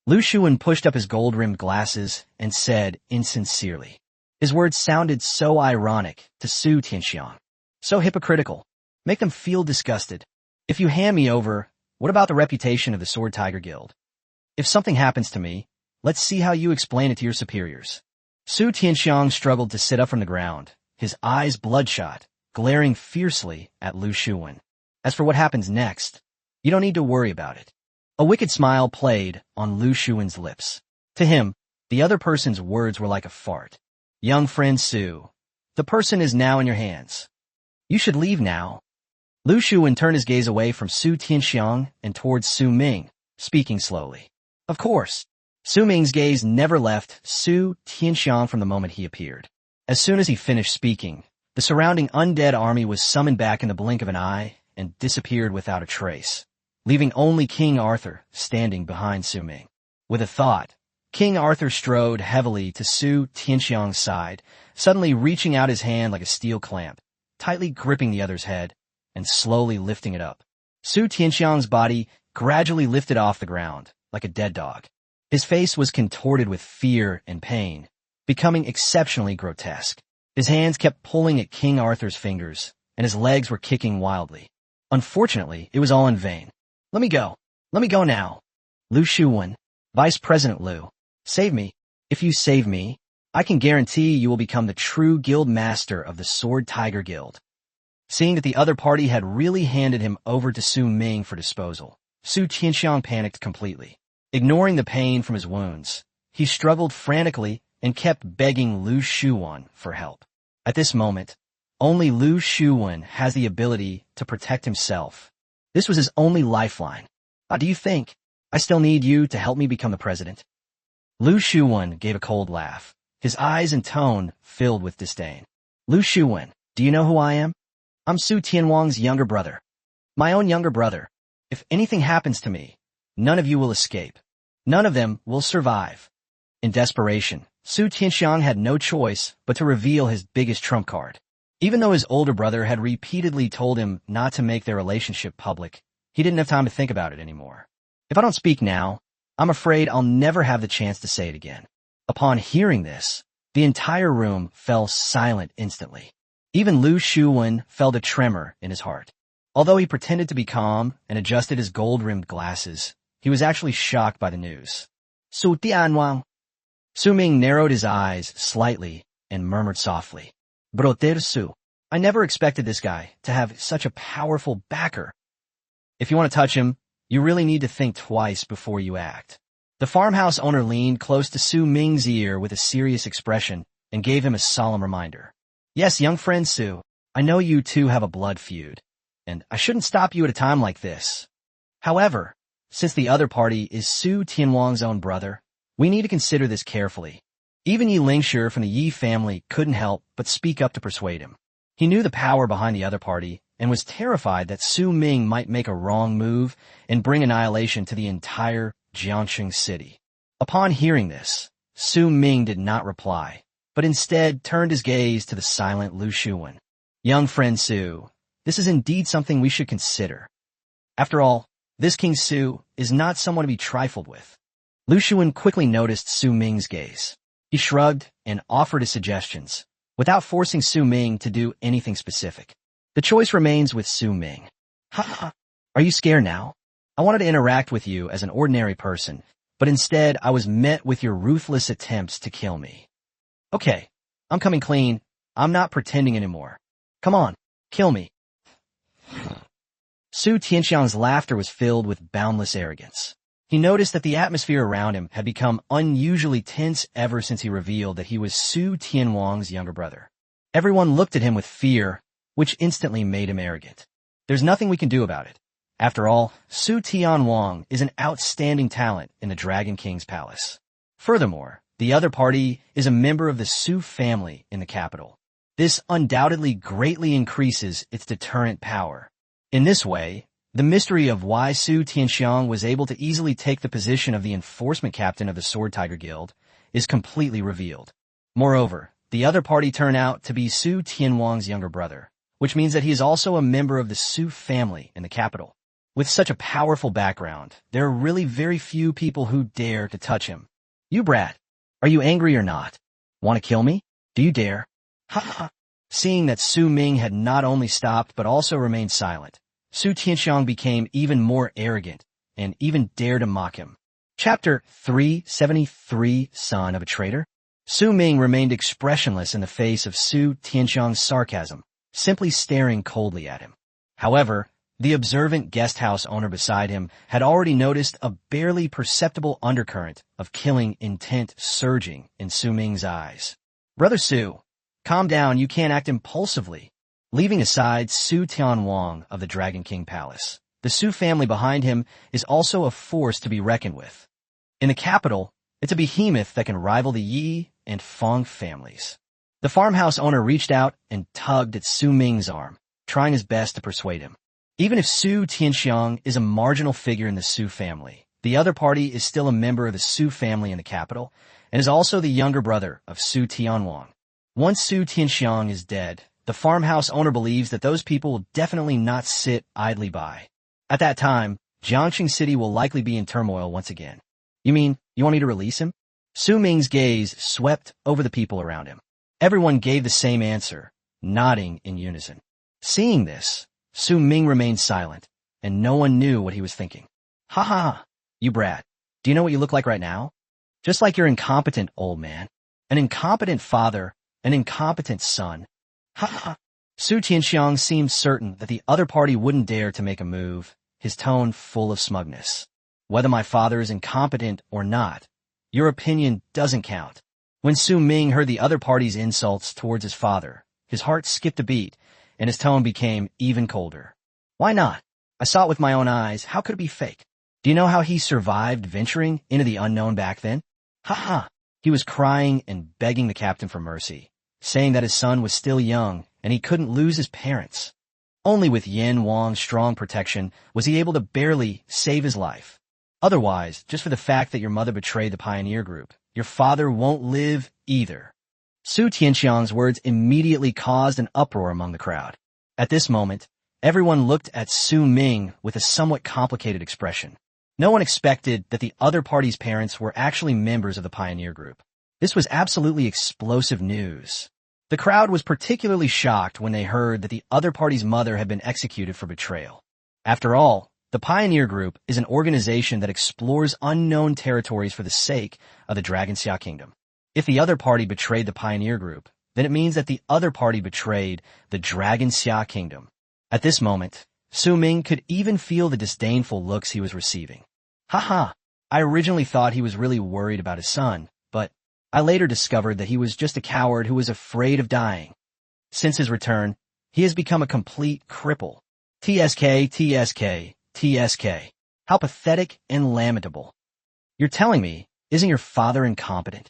Lu Shuwen pushed up his gold-rimmed glasses and said insincerely. His words sounded so ironic to Su Tianxiang, so hypocritical. Make them feel disgusted. If you hand me over, what about the reputation of the Sword Tiger Guild? If something happens to me, let's see how you explain it to your superiors. Su Tianxiang struggled to sit up from the ground, his eyes bloodshot, glaring fiercely at Lu Shuwen. As for what happens next, you don't need to worry about it. A wicked smile played on Lu Shuwen's lips. To him, the other person's words were like a fart. Young friend Su, the person is now in your hands. You should leave now. Lu Shuwen turned his gaze away from Su Tianxiang and towards Su Ming, speaking slowly. Of course. Su Ming's gaze never left Su Tianxiang from the moment he appeared. As soon as he finished speaking, the surrounding undead army was summoned back in the blink of an eye and disappeared without a trace, leaving only King Arthur standing behind Su Ming. With a thought, King Arthur strode heavily to Su Tianxiang's side, suddenly reaching out his hand like a steel clamp, tightly gripping the other's head, and slowly lifting it up. Su Tianxiang's body gradually lifted off the ground, like a dead dog. His face was contorted with fear and pain, becoming exceptionally grotesque. His hands kept pulling at King Arthur's fingers, and his legs were kicking wildly. Unfortunately, it was all in vain. Let me go. Let me go now. Lu Shuwen, Vice President Lu, save me. If you save me, I can guarantee you will become the true guild master of the Sword Tiger Guild. Seeing that the other party had really handed him over to Su Ming for disposal, Su Tianxiang panicked completely. Ignoring the pain from his wounds, he struggled frantically and kept begging Lu Shuwen for help. At this moment, only Lu Shuwen has the ability to protect himself. This was his only lifeline. Do you think I still need you to help me become the president? Lu Shuwen gave a cold laugh, his eyes and tone filled with disdain. Lu Shuwen, do you know who I am? I'm Su Tianwang's younger brother. My own younger brother. If anything happens to me, none of you will escape. None of them will survive. In desperation, Su Tianxiang had no choice but to reveal his biggest trump card. Even though his older brother had repeatedly told him not to make their relationship public, he didn't have time to think about it anymore. If I don't speak now, I'm afraid I'll never have the chance to say it again. Upon hearing this, the entire room fell silent instantly. Even Lu Shuwen felt a tremor in his heart. Although he pretended to be calm and adjusted his gold-rimmed glasses, he was actually shocked by the news. Su Tianwang. Su Ming narrowed his eyes slightly and murmured softly, Brother Su, I never expected this guy to have such a powerful backer. If you want to touch him, you really need to think twice before you act. The farmhouse owner leaned close to Su Ming's ear with a serious expression and gave him a solemn reminder. Yes, young friend Su, I know you two have a blood feud, and I shouldn't stop you at a time like this. However, since the other party is Su Tianwang's own brother, we need to consider this carefully. Even Yi Lingshi from the Yi family couldn't help but speak up to persuade him. He knew the power behind the other party and was terrified that Su Ming might make a wrong move and bring annihilation to the entire Jiangxing city. Upon hearing this, Su Ming did not reply, but instead turned his gaze to the silent Lu Shuwen. Young friend Su, this is indeed something we should consider. After all, this King Su is not someone to be trifled with. Lu Shuwen quickly noticed Su Ming's gaze. He shrugged and offered his suggestions, without forcing Su Ming to do anything specific. The choice remains with Su Ming. Ha! Are you scared now? I wanted to interact with you as an ordinary person, but instead I was met with your ruthless attempts to kill me. Okay, I'm coming clean. I'm not pretending anymore. Come on, kill me. Su Tianxiang's laughter was filled with boundless arrogance. He noticed that the atmosphere around him had become unusually tense ever since he revealed that he was Su Tianwang's younger brother. Everyone looked at him with fear, which instantly made him arrogant. There's nothing we can do about it. After all, Su Tianwang is an outstanding talent in the Dragon King's palace. Furthermore, the other party is a member of the Su family in the capital. This undoubtedly greatly increases its deterrent power. In this way, the mystery of why Su Tianxiang was able to easily take the position of the enforcement captain of the Sword Tiger Guild is completely revealed. Moreover, the other party turned out to be Su Tianwang's younger brother, which means that he is also a member of the Su family in the capital. With such a powerful background, there are really very few people who dare to touch him. You brat, are you angry or not? Want to kill me? Do you dare? Ha ha! Seeing that Su Ming had not only stopped but also remained silent, Su Tianxiang became even more arrogant and even dared to mock him. Chapter 373, Son of a Traitor? Su Ming remained expressionless in the face of Su Tianxiang's sarcasm, simply staring coldly at him. However, the observant guest house owner beside him had already noticed a barely perceptible undercurrent of killing intent surging in Su Ming's eyes. Brother Su, calm down, you can't act impulsively. Leaving aside Su Tianwang of the Dragon King Palace, the Su family behind him is also a force to be reckoned with. In the capital, it's a behemoth that can rival the Yi and Feng families. The farmhouse owner reached out and tugged at Su Ming's arm, trying his best to persuade him. Even if Su Tianxiang is a marginal figure in the Su family, the other party is still a member of the Su family in the capital and is also the younger brother of Su Tianwang. Once Su Tianxiang is dead, the farmhouse owner believes that those people will definitely not sit idly by. At that time, Jiangxing City will likely be in turmoil once again. You mean, you want me to release him? Su Ming's gaze swept over the people around him. Everyone gave the same answer, nodding in unison. Seeing this, Su Ming remained silent, and no one knew what he was thinking. Ha ha, you brat. Do you know what you look like right now? Just like your incompetent old man. An incompetent father, an incompetent son. Ha ha. Su Tianxiang seemed certain that the other party wouldn't dare to make a move, his tone full of smugness. Whether my father is incompetent or not, your opinion doesn't count. When Su Ming heard the other party's insults towards his father, his heart skipped a beat, and his tone became even colder. Why not? I saw it with my own eyes. How could it be fake? Do you know how he survived venturing into the unknown back then? Ha ha. He was crying and begging the captain for mercy, saying that his son was still young and he couldn't lose his parents. Only with Yin Wang's strong protection was he able to barely save his life. Otherwise, just for the fact that your mother betrayed the pioneer group, your father won't live either. Su Tianxiang's words immediately caused an uproar among the crowd. At this moment, everyone looked at Su Ming with a somewhat complicated expression. No one expected that the other party's parents were actually members of the pioneer group. This was absolutely explosive news. The crowd was particularly shocked when they heard that the other party's mother had been executed for betrayal. After all, the Pioneer Group is an organization that explores unknown territories for the sake of the Dragon Xia Kingdom. If the other party betrayed the Pioneer Group, then it means that the other party betrayed the Dragon Xia Kingdom. At this moment, Su Ming could even feel the disdainful looks he was receiving. Haha, I originally thought he was really worried about his son, but I later discovered that he was just a coward who was afraid of dying. Since his return, he has become a complete cripple. TSK, TSK, TSK. How pathetic and lamentable. You're telling me, isn't your father incompetent?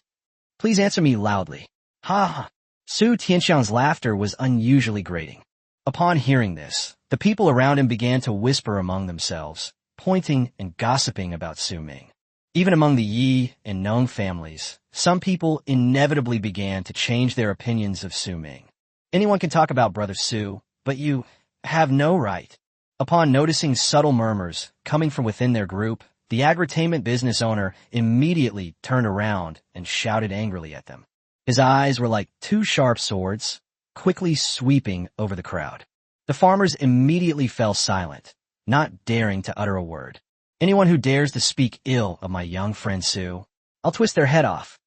Please answer me loudly. Ha ha. Su Tianxiang's laughter was unusually grating. Upon hearing this, the people around him began to whisper among themselves, pointing and gossiping about Su Ming. Even among the Yi and Nong families, some people inevitably began to change their opinions of Su Ming. Anyone can talk about Brother Su, but you have no right. Upon noticing subtle murmurs coming from within their group, the agritainment business owner immediately turned around and shouted angrily at them. His eyes were like two sharp swords, quickly sweeping over the crowd. The farmers immediately fell silent, not daring to utter a word. Anyone who dares to speak ill of my young friend Su, I'll twist their head off.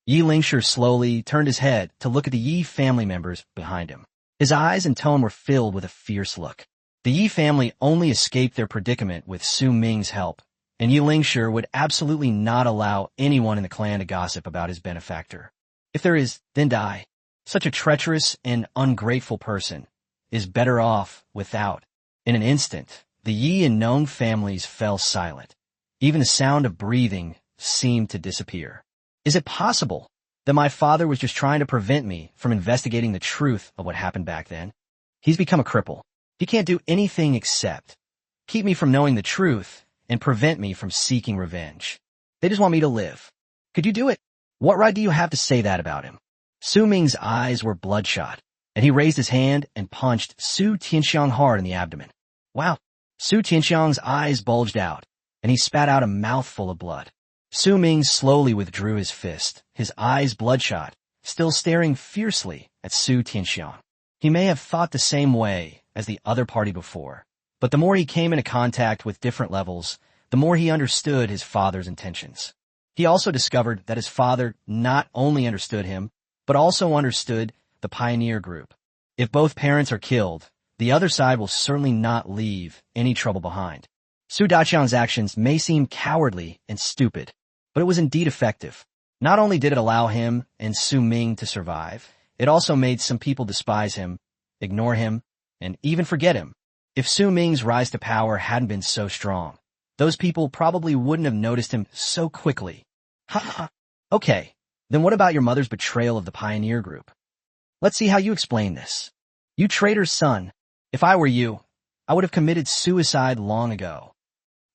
Yi Lingshi slowly turned his head to look at the Yi family members behind him. His eyes and tone were filled with a fierce look. The Yi family only escaped their predicament with Su Ming's help, and Yi Lingshi would absolutely not allow anyone in the clan to gossip about his benefactor. If there is, then die. Such a treacherous and ungrateful person is better off without. In an instant, the Yi and Nong families fell silent. Even the sound of breathing seemed to disappear. Is it possible that my father was just trying to prevent me from investigating the truth of what happened back then? He's become a cripple. He can't do anything except keep me from knowing the truth and prevent me from seeking revenge. They just want me to live. Could you do it? What right do you have to say that about him? Su Ming's eyes were bloodshot, and he raised his hand and punched Su Tianxiang hard in the abdomen. Wow. Su Tianxiang's eyes bulged out, and he spat out a mouthful of blood. Su Ming slowly withdrew his fist, his eyes bloodshot, still staring fiercely at Su Tianxiang. He may have thought the same way as the other party before, but the more he came into contact with different levels, the more he understood his father's intentions. He also discovered that his father not only understood him, but also understood the Pioneer Group. If both parents are killed, the other side will certainly not leave any trouble behind. Su Daqiang's actions may seem cowardly and stupid, but it was indeed effective. Not only did it allow him and Su Ming to survive, it also made some people despise him, ignore him, and even forget him. If Su Ming's rise to power hadn't been so strong, those people probably wouldn't have noticed him so quickly. Ha ha. Okay, then what about your mother's betrayal of the Pioneer Group? Let's see how you explain this. You traitor's son. If I were you, I would have committed suicide long ago.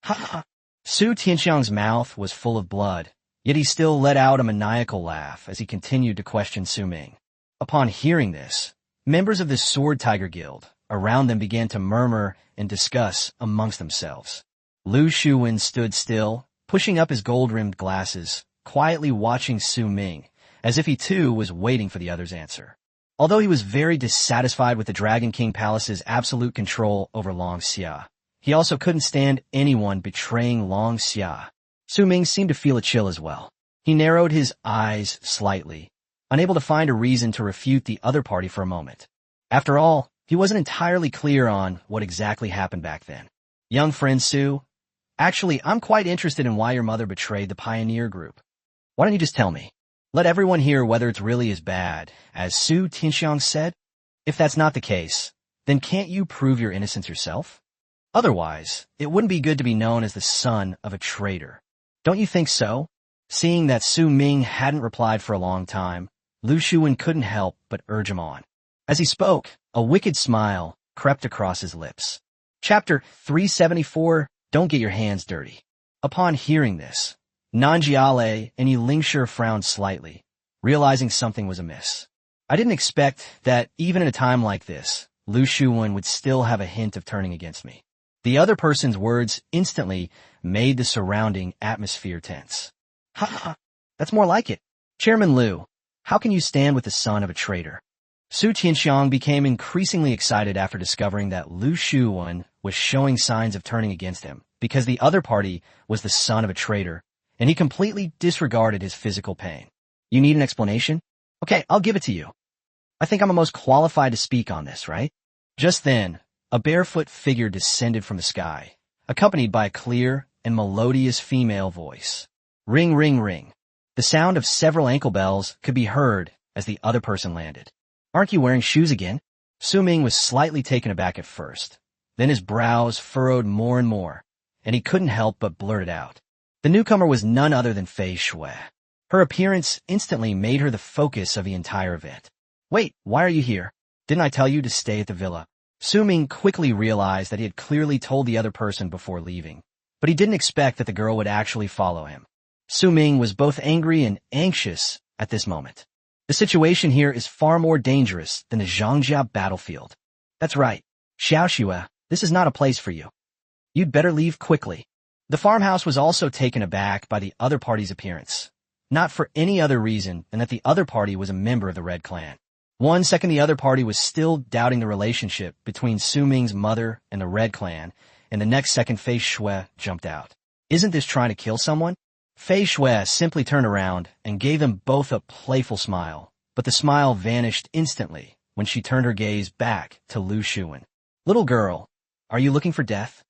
Ha ha. Su Tianxiang's mouth was full of blood, yet he still let out a maniacal laugh as he continued to question Su Ming. Upon hearing this, members of the Sword Tiger Guild around them began to murmur and discuss amongst themselves. Lu Shuwen stood still, pushing up his gold-rimmed glasses, quietly watching Su Ming, as if he too was waiting for the other's answer. Although he was very dissatisfied with the Dragon King Palace's absolute control over Long Xia, he also couldn't stand anyone betraying Long Xia. Su Ming seemed to feel a chill as well. He narrowed his eyes slightly, unable to find a reason to refute the other party for a moment. After all, he wasn't entirely clear on what exactly happened back then. Young friend Su, actually, I'm quite interested in why your mother betrayed the Pioneer Group. Why don't you just tell me? Let everyone hear whether it's really as bad as Su Tianxiang said. If that's not the case, then can't you prove your innocence yourself? Otherwise, it wouldn't be good to be known as the son of a traitor. Don't you think so? Seeing that Su Ming hadn't replied for a long time, Lu Shuwen couldn't help but urge him on. As he spoke, a wicked smile crept across his lips. Chapter 374, Don't Get Your Hands Dirty. Upon hearing this, Nanjiale and Yilingshi frowned slightly, realizing something was amiss. I didn't expect that even in a time like this, Lu Shuwen would still have a hint of turning against me. The other person's words instantly made the surrounding atmosphere tense. Ha ha, that's more like it. Chairman Lu, how can you stand with the son of a traitor? Su Tianxiang became increasingly excited after discovering that Lu Shuwen was showing signs of turning against him because the other party was the son of a traitor, and he completely disregarded his physical pain. You need an explanation? Okay, I'll give it to you. I think I'm the most qualified to speak on this, right? Just then, a barefoot figure descended from the sky, accompanied by a clear and melodious female voice. Ring, ring, ring. The sound of several ankle bells could be heard as the other person landed. Aren't you wearing shoes again? Su Ming was slightly taken aback at first. Then his brows furrowed more and more, and he couldn't help but blurt it out. The newcomer was none other than Fei Shui. Her appearance instantly made her the focus of the entire event. Wait, why are you here? Didn't I tell you to stay at the villa? Su Ming quickly realized that he had clearly told the other person before leaving, but he didn't expect that the girl would actually follow him. Su Ming was both angry and anxious at this moment. The situation here is far more dangerous than the Zhangjia battlefield. That's right, Xiaoxue, this is not a place for you. You'd better leave quickly. The farmhouse was also taken aback by the other party's appearance, not for any other reason than that the other party was a member of the Red Clan. 1 second the other party was still doubting the relationship between Su Ming's mother and the Red Clan, and the next second Fei Shui jumped out. Isn't this trying to kill someone? Fei Shui simply turned around and gave them both a playful smile, but the smile vanished instantly when she turned her gaze back to Lu Shuwen. Little girl, are you looking for death?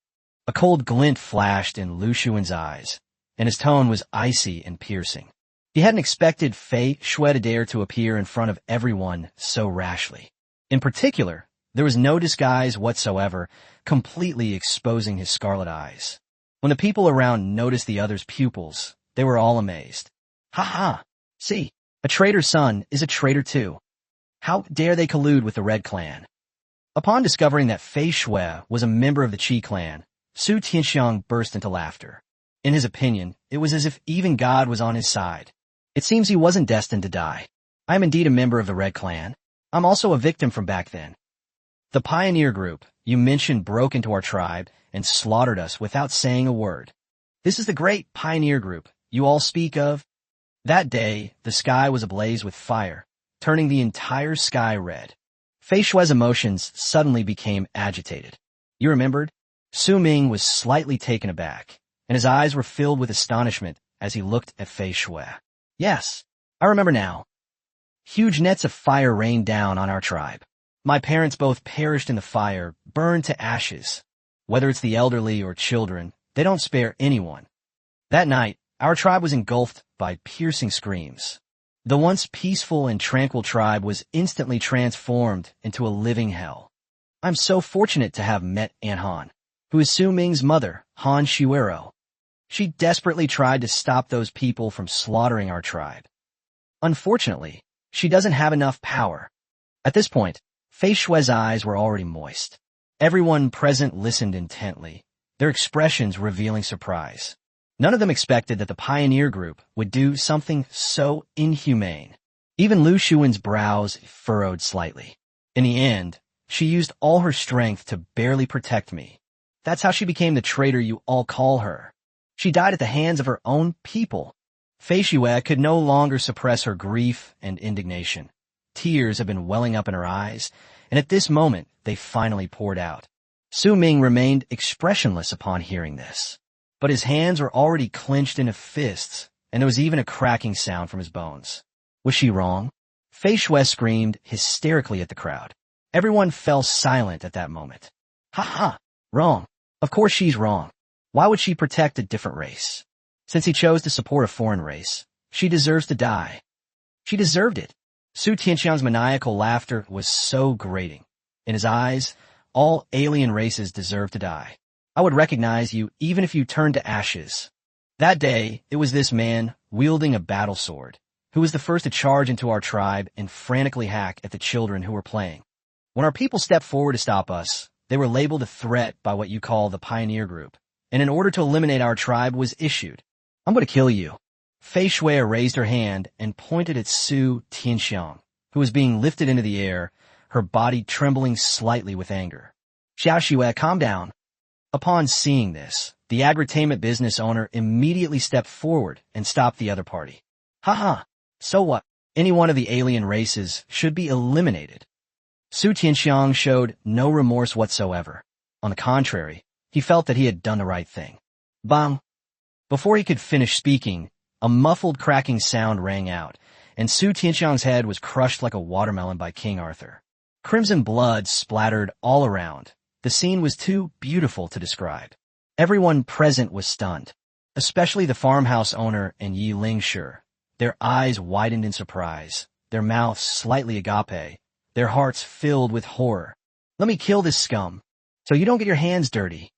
A cold glint flashed in Lu Shuwen's eyes, and his tone was icy and piercing. He hadn't expected Fei Shui to dare to appear in front of everyone so rashly. In particular, there was no disguise whatsoever, completely exposing his scarlet eyes. When the people around noticed the other's pupils, they were all amazed. Ha ha! See, a traitor's son is a traitor too. How dare they collude with the Red Clan? Upon discovering that Fei Shui was a member of the Qi clan, Su Tianxiang burst into laughter. In his opinion, it was as if even God was on his side. It seems he wasn't destined to die. I am indeed a member of the Red Clan. I'm also a victim from back then. The pioneer group you mentioned broke into our tribe and slaughtered us without saying a word. This is the great pioneer group you all speak of. That day, the sky was ablaze with fire, turning the entire sky red. Fei Shui's emotions suddenly became agitated. You remembered? Su Ming was slightly taken aback, and his eyes were filled with astonishment as he looked at Fei Shui. Yes, I remember now. Huge nets of fire rained down on our tribe. My parents both perished in the fire, burned to ashes. Whether it's the elderly or children, they don't spare anyone. That night, our tribe was engulfed by piercing screams. The once peaceful and tranquil tribe was instantly transformed into a living hell. I'm so fortunate to have met Aunt Han, who is Su Ming's mother, Han Shuero. She desperately tried to stop those people from slaughtering our tribe. Unfortunately, she doesn't have enough power. At this point, Fei Shui's eyes were already moist. Everyone present listened intently, their expressions revealing surprise. None of them expected that the pioneer group would do something so inhumane. Even Lu Shuwen's brows furrowed slightly. In the end, she used all her strength to barely protect me. That's how she became the traitor you all call her. She died at the hands of her own people. Fei Shui could no longer suppress her grief and indignation. Tears had been welling up in her eyes, and at this moment they finally poured out. Su Ming remained expressionless upon hearing this, but his hands were already clenched into fists, and there was even a cracking sound from his bones. Was she wrong? Fei Shui screamed hysterically at the crowd. Everyone fell silent at that moment. Ha ha! Wrong. Of course she's wrong. Why would she protect a different race? Since he chose to support a foreign race, she deserves to die. She deserved it. Su Tianxiang's maniacal laughter was so grating. In his eyes, all alien races deserve to die. I would recognize you even if you turned to ashes. That day, it was this man, wielding a battle sword, who was the first to charge into our tribe and frantically hack at the children who were playing. When our people stepped forward to stop us, they were labeled a threat by what you call the pioneer group, and an order to eliminate our tribe was issued. I'm going to kill you. Fei Shui raised her hand and pointed at Su Tianxiang, who was being lifted into the air, her body trembling slightly with anger. Xiao Xue, calm down. Upon seeing this, the agritainment business owner immediately stepped forward and stopped the other party. Haha, so what? Any one of the alien races should be eliminated. Su Tianxiang showed no remorse whatsoever. On the contrary, he felt that he had done the right thing. Bang! Before he could finish speaking, a muffled cracking sound rang out, and Su Tianxiang's head was crushed like a watermelon by King Arthur. Crimson blood splattered all around. The scene was too beautiful to describe. Everyone present was stunned, especially the farmhouse owner and Yi Lingshi. Their eyes widened in surprise, their mouths slightly agape, their hearts filled with horror. Let me kill this scum, so you don't get your hands dirty.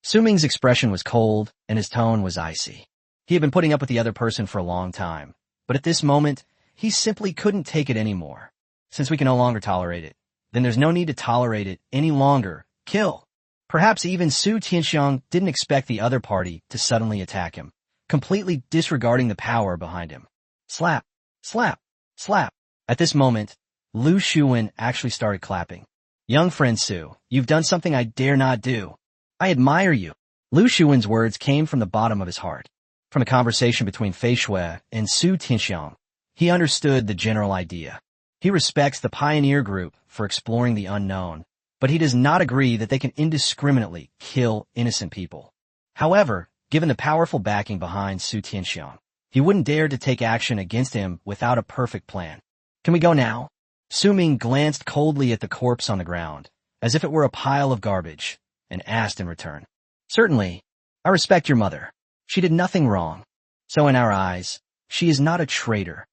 Su Ming's expression was cold, and his tone was icy. He had been putting up with the other person for a long time, but at this moment, he simply couldn't take it anymore. Since we can no longer tolerate it, then there's no need to tolerate it any longer. Kill. Perhaps even Su Tianxiang didn't expect the other party to suddenly attack him, completely disregarding the power behind him. Slap, slap, slap. At this moment, Lu Shuwen actually started clapping. Young friend Su, you've done something I dare not do. I admire you. Lu Shuwen's words came from the bottom of his heart. From the conversation between Fei Shui and Su Tianxiang, he understood the general idea. He respects the pioneer group for exploring the unknown, but he does not agree that they can indiscriminately kill innocent people. However, given the powerful backing behind Su Tianxiang, he wouldn't dare to take action against him without a perfect plan. Can we go now? Su Ming glanced coldly at the corpse on the ground, as if it were a pile of garbage, and asked in return. Certainly, I respect your mother. She did nothing wrong. So in our eyes, she is not a traitor.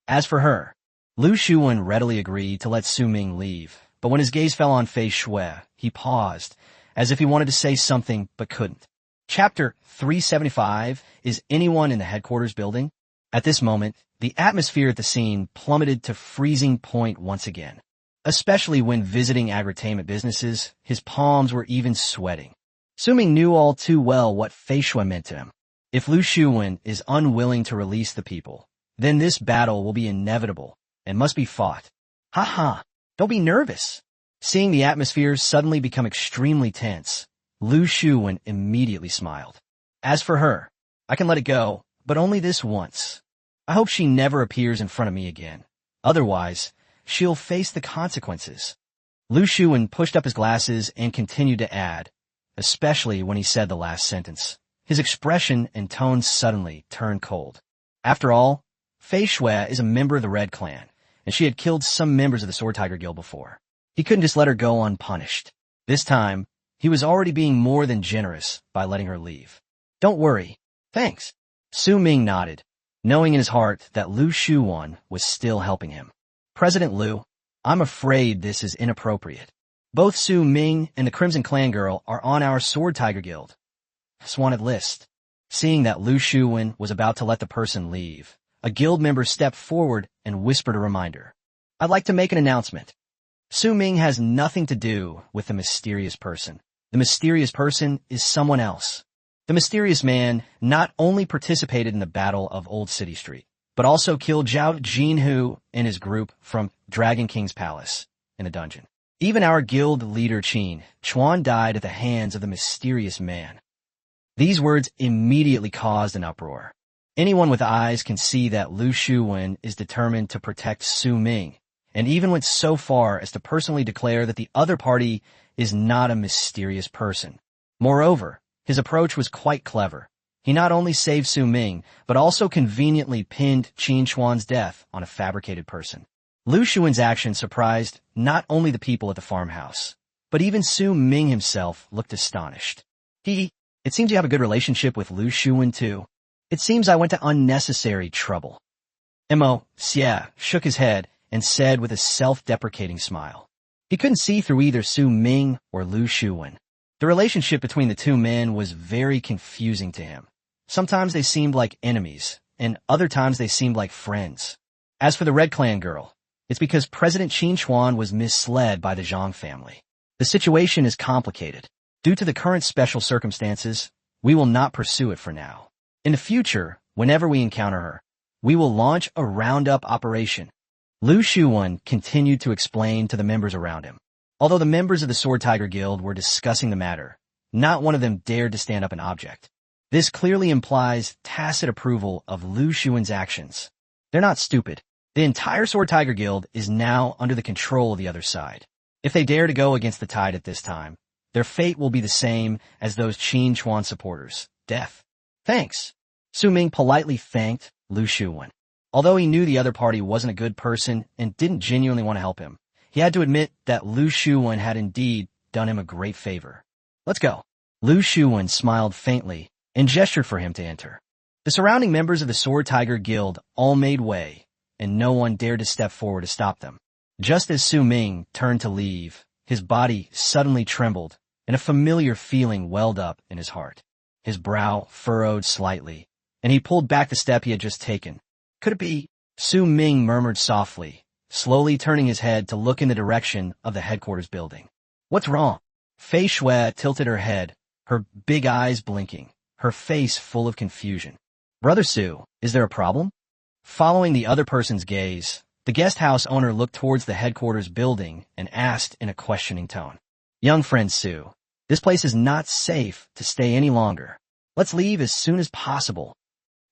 As for her, Lu Shuwen readily agreed to let Su Ming leave, but when his gaze fell on Fei Shui, he paused, as if he wanted to say something but couldn't. Chapter 375, Is anyone in the headquarters building? At this moment, the atmosphere at the scene plummeted to freezing point once again. Especially when visiting agritainment businesses, his palms were even sweating. Su Ming knew all too well what Fei Shui meant to him. If Lu Shuwen is unwilling to release the people, then this battle will be inevitable and must be fought. Ha! Don't be nervous. Seeing the atmosphere suddenly become extremely tense, Lu Shuwen immediately smiled. As for her, I can let it go, but only this once. I hope she never appears in front of me again. Otherwise, she'll face the consequences. Lu Shuwen pushed up his glasses and continued to add, especially when he said the last sentence. His expression and tone suddenly turned cold. After all, Fei Shui is a member of the Red Clan, and she had killed some members of the Sword Tiger Guild before. He couldn't just let her go unpunished. This time, he was already being more than generous by letting her leave. Don't worry. Thanks. Su Ming nodded, knowing in his heart that Lu Shuwen was still helping him. President Lu, I'm afraid this is inappropriate. Both Su Ming and the Crimson Clan girl are on our Sword Tiger Guild wanted list. Seeing that Lu Shuwen was about to let the person leave, a guild member stepped forward and whispered a reminder. I'd like to make an announcement. Su Ming has nothing to do with the mysterious person. The mysterious person is someone else. The mysterious man not only participated in the Battle of Old City Street, but also killed Zhao Jinhu and his group from Dragon King's palace in a dungeon. Even our guild leader Qin Chuan died at the hands of the mysterious man. These words immediately caused an uproar. Anyone with eyes can see that Lu Shuwen is determined to protect Su Ming, and even went so far as to personally declare that the other party is not a mysterious person. Moreover, his approach was quite clever. He not only saved Su Ming, but also conveniently pinned Qin Chuan's death on a fabricated person. Lu Shuwen's action surprised not only the people at the farmhouse, but even Su Ming himself looked astonished. It seems you have a good relationship with Lu Shuwen too. It seems I went to unnecessary trouble. Mo. Xie shook his head and said with a self-deprecating smile. He couldn't see through either Su Ming or Lu Shuwen. The relationship between the two men was very confusing to him. Sometimes they seemed like enemies, and other times they seemed like friends. As for the Red Clan girl, it's because President Qin Chuan was misled by the Zhang family. The situation is complicated. Due to the current special circumstances, we will not pursue it for now. In the future, whenever we encounter her, we will launch a roundup operation. Lu Shuwen continued to explain to the members around him. Although the members of the Sword Tiger Guild were discussing the matter, not one of them dared to stand up and object. This clearly implies tacit approval of Lu Shuwen's actions. They're not stupid. The entire Sword Tiger Guild is now under the control of the other side. If they dare to go against the tide at this time, their fate will be the same as those Qin Chuan supporters, death. Thanks. Su Ming politely thanked Lu Shuwen. Although he knew the other party wasn't a good person and didn't genuinely want to help him, he had to admit that Lu Shuwen had indeed done him a great favor. Let's go. Lu Shuwen smiled faintly and gestured for him to enter. The surrounding members of the Sword Tiger Guild all made way, and no one dared to step forward to stop them. Just as Su Ming turned to leave, his body suddenly trembled, and a familiar feeling welled up in his heart. His brow furrowed slightly, and he pulled back the step he had just taken. Could it be? Su Ming murmured softly, slowly turning his head to look in the direction of the headquarters building. What's wrong? Fei Shui tilted her head, her big eyes blinking, her face full of confusion. Brother Su, is there a problem? Following the other person's gaze, the guest house owner looked towards the headquarters building and asked in a questioning tone. Young friend Su, this place is not safe to stay any longer. Let's leave as soon as possible.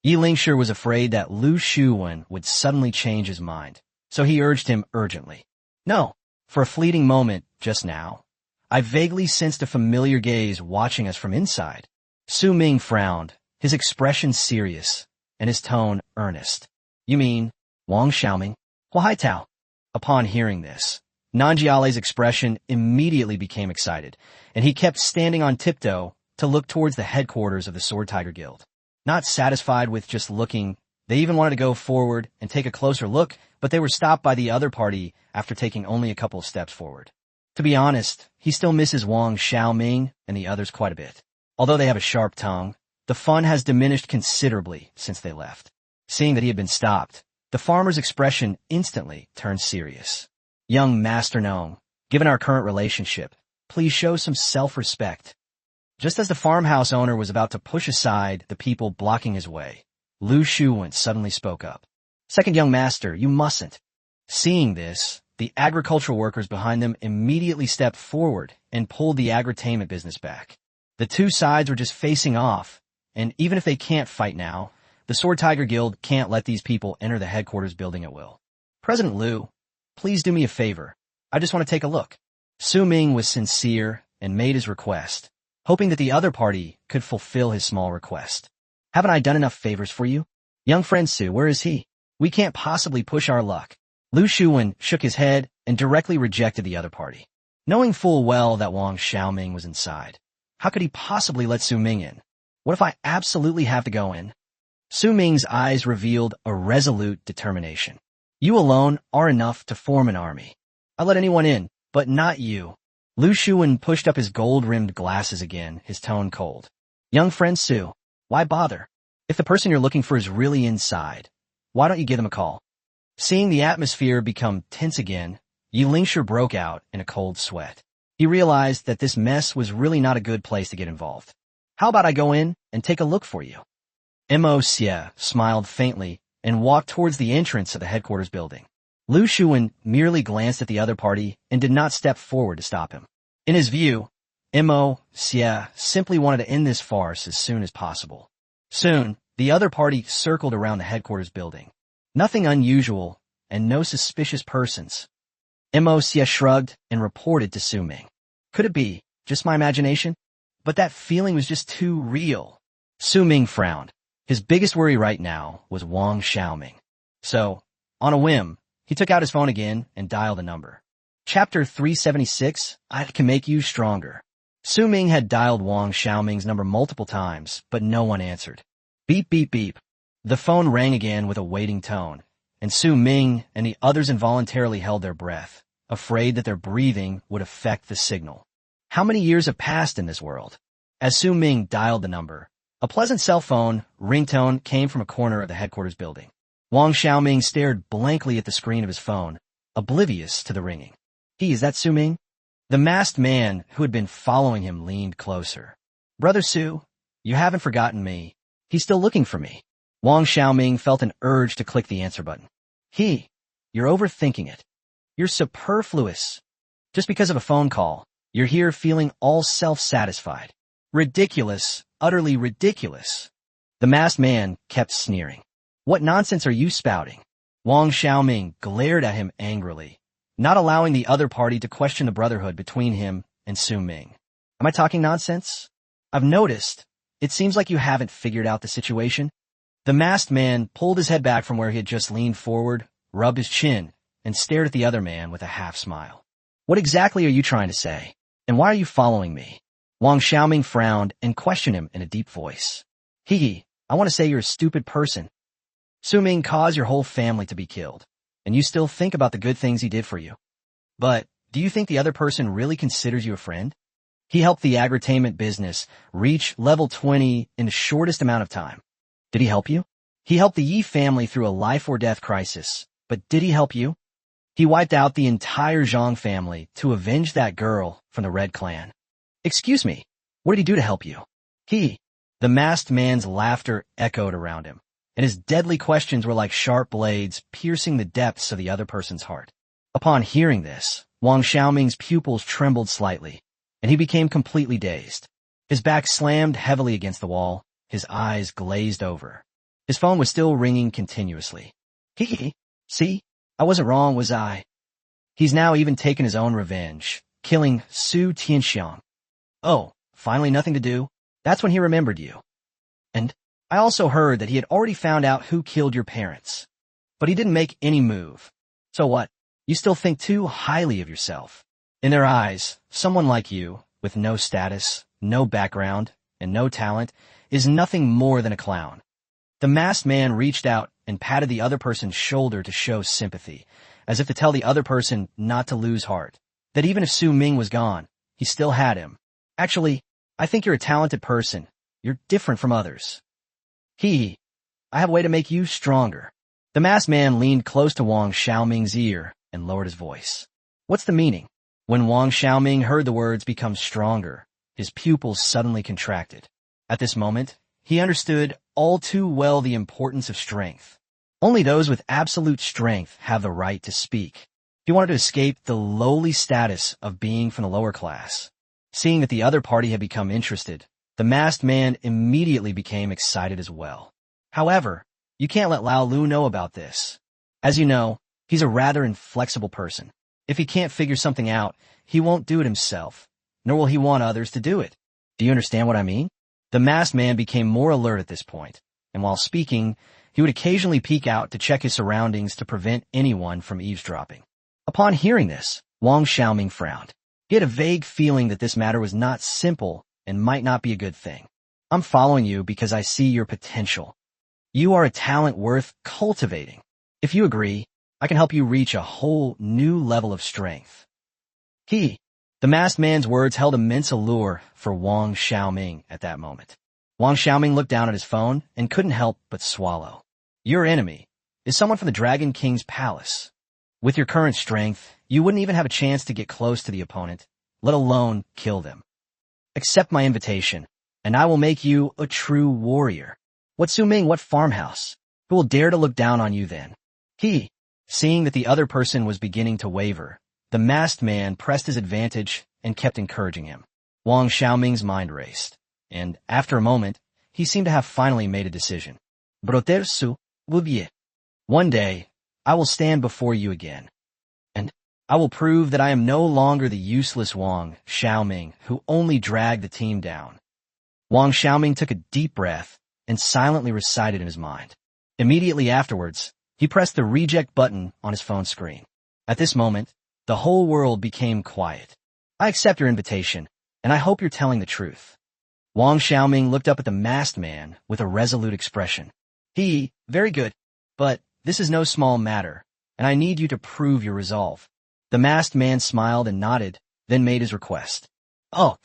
Yi Lingshi was afraid that Lu Shuwen would suddenly change his mind, so he urged him urgently. No, for a fleeting moment, just now, I vaguely sensed a familiar gaze watching us from inside. Su Ming frowned, his expression serious, and his tone earnest. You mean, Wang Xiaoming? Why Tao? Upon hearing this, Nanjiale's expression immediately became excited, and he kept standing on tiptoe to look towards the headquarters of the Sword Tiger Guild. Not satisfied with just looking, they even wanted to go forward and take a closer look, but they were stopped by the other party after taking only a couple of steps forward. To be honest, he still misses Wang Xiaoming and the others quite a bit. Although they have a sharp tongue, the fun has diminished considerably since they left. Seeing that he had been stopped, the farmer's expression instantly turned serious. Young Master Nong, given our current relationship, please show some self-respect. Just as the farmhouse owner was about to push aside the people blocking his way, Lu Shuwen suddenly spoke up. Second young master, you mustn't. Seeing this, the agricultural workers behind them immediately stepped forward and pulled the agritainment business back. The two sides were just facing off, and even if they can't fight now, the Sword Tiger Guild can't let these people enter the headquarters building at will. President Lu, please do me a favor. I just want to take a look. Su Ming was sincere and made his request, hoping that the other party could fulfill his small request. Haven't I done enough favors for you? Young friend Su, where is he? We can't possibly push our luck. Lu Shuwen shook his head and directly rejected the other party. Knowing full well that Wang Xiaoming was inside, how could he possibly let Su Ming in? What if I absolutely have to go in? Su Ming's eyes revealed a resolute determination. You alone are enough to form an army. I let anyone in, but not you. Lu Shuwen pushed up his gold-rimmed glasses again, his tone cold. Young friend Su, why bother? If the person you're looking for is really inside, why don't you give them a call? Seeing the atmosphere become tense again, Yi Lingshi broke out in a cold sweat. He realized that this mess was really not a good place to get involved. How about I go in and take a look for you? Mo Xie smiled faintly and walked towards the entrance of the headquarters building. Lu Shuwen merely glanced at the other party and did not step forward to stop him. In his view, Mo Xie simply wanted to end this farce as soon as possible. Soon, the other party circled around the headquarters building. Nothing unusual, and no suspicious persons. Mo Xie shrugged and reported to Su Ming. Could it be just my imagination? But that feeling was just too real. Su Ming frowned. His biggest worry right now was Wang Xiaoming. So, on a whim, he took out his phone again and dialed a number. Chapter 376, I Can Make You Stronger. Su Ming had dialed Wang Xiaoming's number multiple times, but no one answered. Beep, beep, beep. The phone rang again with a waiting tone, and Su Ming and the others involuntarily held their breath, afraid that their breathing would affect the signal. How many years have passed in this world? As Su Ming dialed the number, A pleasant cell phone ringtone came from a corner of the headquarters building. Wang Xiaoming stared blankly at the screen of his phone, oblivious to the ringing. Is that Su Ming? The masked man who had been following him leaned closer. Brother Su, you haven't forgotten me. He's still looking for me. Wang Xiaoming felt an urge to click the answer button. You're overthinking it. You're superfluous. Just because of a phone call, you're here feeling all self-satisfied. Ridiculous, utterly ridiculous. The masked man kept sneering. What nonsense are you spouting? Wang Xiaoming glared at him angrily, not allowing the other party to question the brotherhood between him and Su Ming. Am I talking nonsense? I've noticed. It seems like you haven't figured out the situation. The masked man pulled his head back from where he had just leaned forward, rubbed his chin, and stared at the other man with a half-smile. What exactly are you trying to say? And why are you following me? Wang Xiaoming frowned and questioned him in a deep voice. I want to say you're a stupid person. Su Ming caused your whole family to be killed, and you still think about the good things he did for you. But do you think the other person really considers you a friend? He helped the agritainment business reach level 20 in the shortest amount of time. Did he help you? He helped the Yi family through a life-or-death crisis, but did he help you? He wiped out the entire Zhang family to avenge that girl from the Red Clan. Excuse me, what did he do to help you? The masked man's laughter echoed around him, and his deadly questions were like sharp blades piercing the depths of the other person's heart. Upon hearing this, Wang Xiaoming's pupils trembled slightly, and he became completely dazed. His back slammed heavily against the wall, his eyes glazed over. His phone was still ringing continuously. See? I wasn't wrong, was I? He's now even taken his own revenge, killing Su Tianxiang. Oh, finally nothing to do? That's when he remembered you. And I also heard that he had already found out who killed your parents. But he didn't make any move. So what? You still think too highly of yourself. In their eyes, someone like you, with no status, no background, and no talent, is nothing more than a clown. The masked man reached out and patted the other person's shoulder to show sympathy, as if to tell the other person not to lose heart, that even if Su Ming was gone, he still had him. Actually, I think you're a talented person. You're different from others. I have a way to make you stronger. The masked man leaned close to Wang Xiaoming's ear and lowered his voice. What's the meaning? When Wang Xiaoming heard the words become stronger, his pupils suddenly contracted. At this moment, he understood all too well the importance of strength. Only those with absolute strength have the right to speak. He wanted to escape the lowly status of being from the lower class. Seeing that the other party had become interested, the masked man immediately became excited as well. However, you can't let Lao Lu know about this. As you know, he's a rather inflexible person. If he can't figure something out, he won't do it himself, nor will he want others to do it. Do you understand what I mean? The masked man became more alert at this point, and while speaking, he would occasionally peek out to check his surroundings to prevent anyone from eavesdropping. Upon hearing this, Wang Xiaoming frowned. He had a vague feeling that this matter was not simple and might not be a good thing. I'm following you because I see your potential. You are a talent worth cultivating. If you agree, I can help you reach a whole new level of strength. The masked man's words held immense allure for Wang Xiaoming at that moment. Wang Xiaoming looked down at his phone and couldn't help but swallow. Your enemy is someone from the Dragon King's palace. With your current strength, you wouldn't even have a chance to get close to the opponent, let alone kill them. Accept my invitation, and I will make you a true warrior. What Su Ming, what farmhouse? Who will dare to look down on you then? Seeing that the other person was beginning to waver, the masked man pressed his advantage and kept encouraging him. Wang Xiaoming's mind raced, and after a moment, he seemed to have finally made a decision. Brother Su, one day, I will stand before you again, and I will prove that I am no longer the useless Wang Xiaoming who only dragged the team down. Wang Xiaoming took a deep breath and silently recited in his mind. Immediately afterwards, he pressed the reject button on his phone screen. At this moment, the whole world became quiet. I accept your invitation, and I hope you're telling the truth. Wang Xiaoming looked up at the masked man with a resolute expression. Very good, but this is no small matter, and I need you to prove your resolve. The masked man smiled and nodded, then made his request. Wang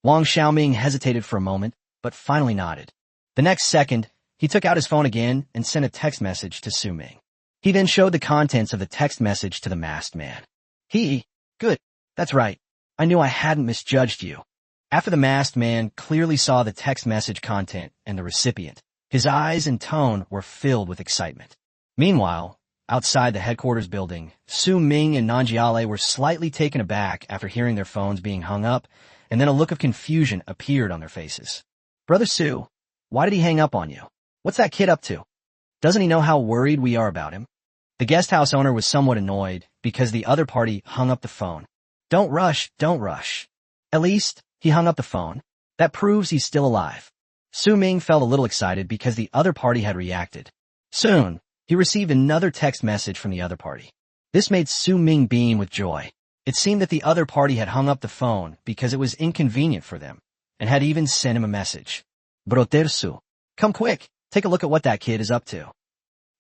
Xiaoming hesitated for a moment, but finally nodded. The next second, he took out his phone again and sent a text message to Su Ming. He then showed the contents of the text message to the masked man. Good. That's right. I knew I hadn't misjudged you. After the masked man clearly saw the text message content and the recipient, his eyes and tone were filled with excitement. Meanwhile, outside the headquarters building, Su Ming and Nanjiale were slightly taken aback after hearing their phones being hung up, and then a look of confusion appeared on their faces. Brother Su, why did he hang up on you? What's that kid up to? Doesn't he know how worried we are about him? The guest house owner was somewhat annoyed because the other party hung up the phone. Don't rush. At least, he hung up the phone. That proves he's still alive. Su Ming felt a little excited because the other party had reacted. Soon, he received another text message from the other party. This made Su Ming beam with joy. It seemed that the other party had hung up the phone because it was inconvenient for them, and had even sent him a message. Brother Su, come quick, take a look at what that kid is up to.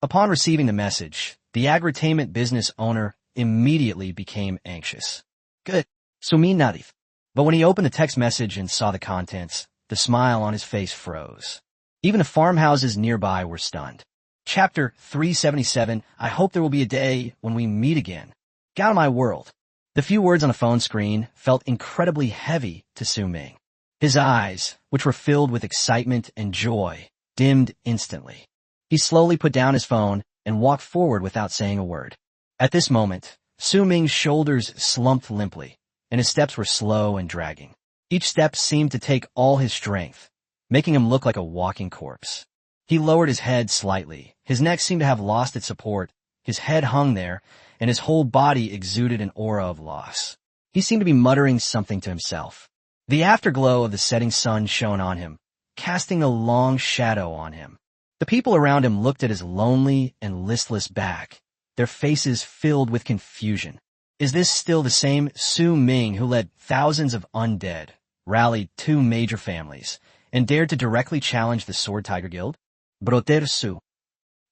Upon receiving the message, the agritainment business owner immediately became anxious. Good. Sumi Nadif. But when he opened the text message and saw the contents, the smile on his face froze. Even the farmhouses nearby were stunned. Chapter 377, I hope there will be a day when we meet again. Get out of my world. The few words on the phone screen felt incredibly heavy to Su Ming. His eyes, which were filled with excitement and joy, dimmed instantly. He slowly put down his phone and walked forward without saying a word. At this moment, Su Ming's shoulders slumped limply, and his steps were slow and dragging. Each step seemed to take all his strength, making him look like a walking corpse. He lowered his head slightly. His neck seemed to have lost its support. His head hung there, and his whole body exuded an aura of loss. He seemed to be muttering something to himself. The afterglow of the setting sun shone on him, casting a long shadow on him. The people around him looked at his lonely and listless back, their faces filled with confusion. Is this still the same Su Ming who led thousands of undead, rallied 2 major families, and dared to directly challenge the Sword Tiger Guild? Brother Su.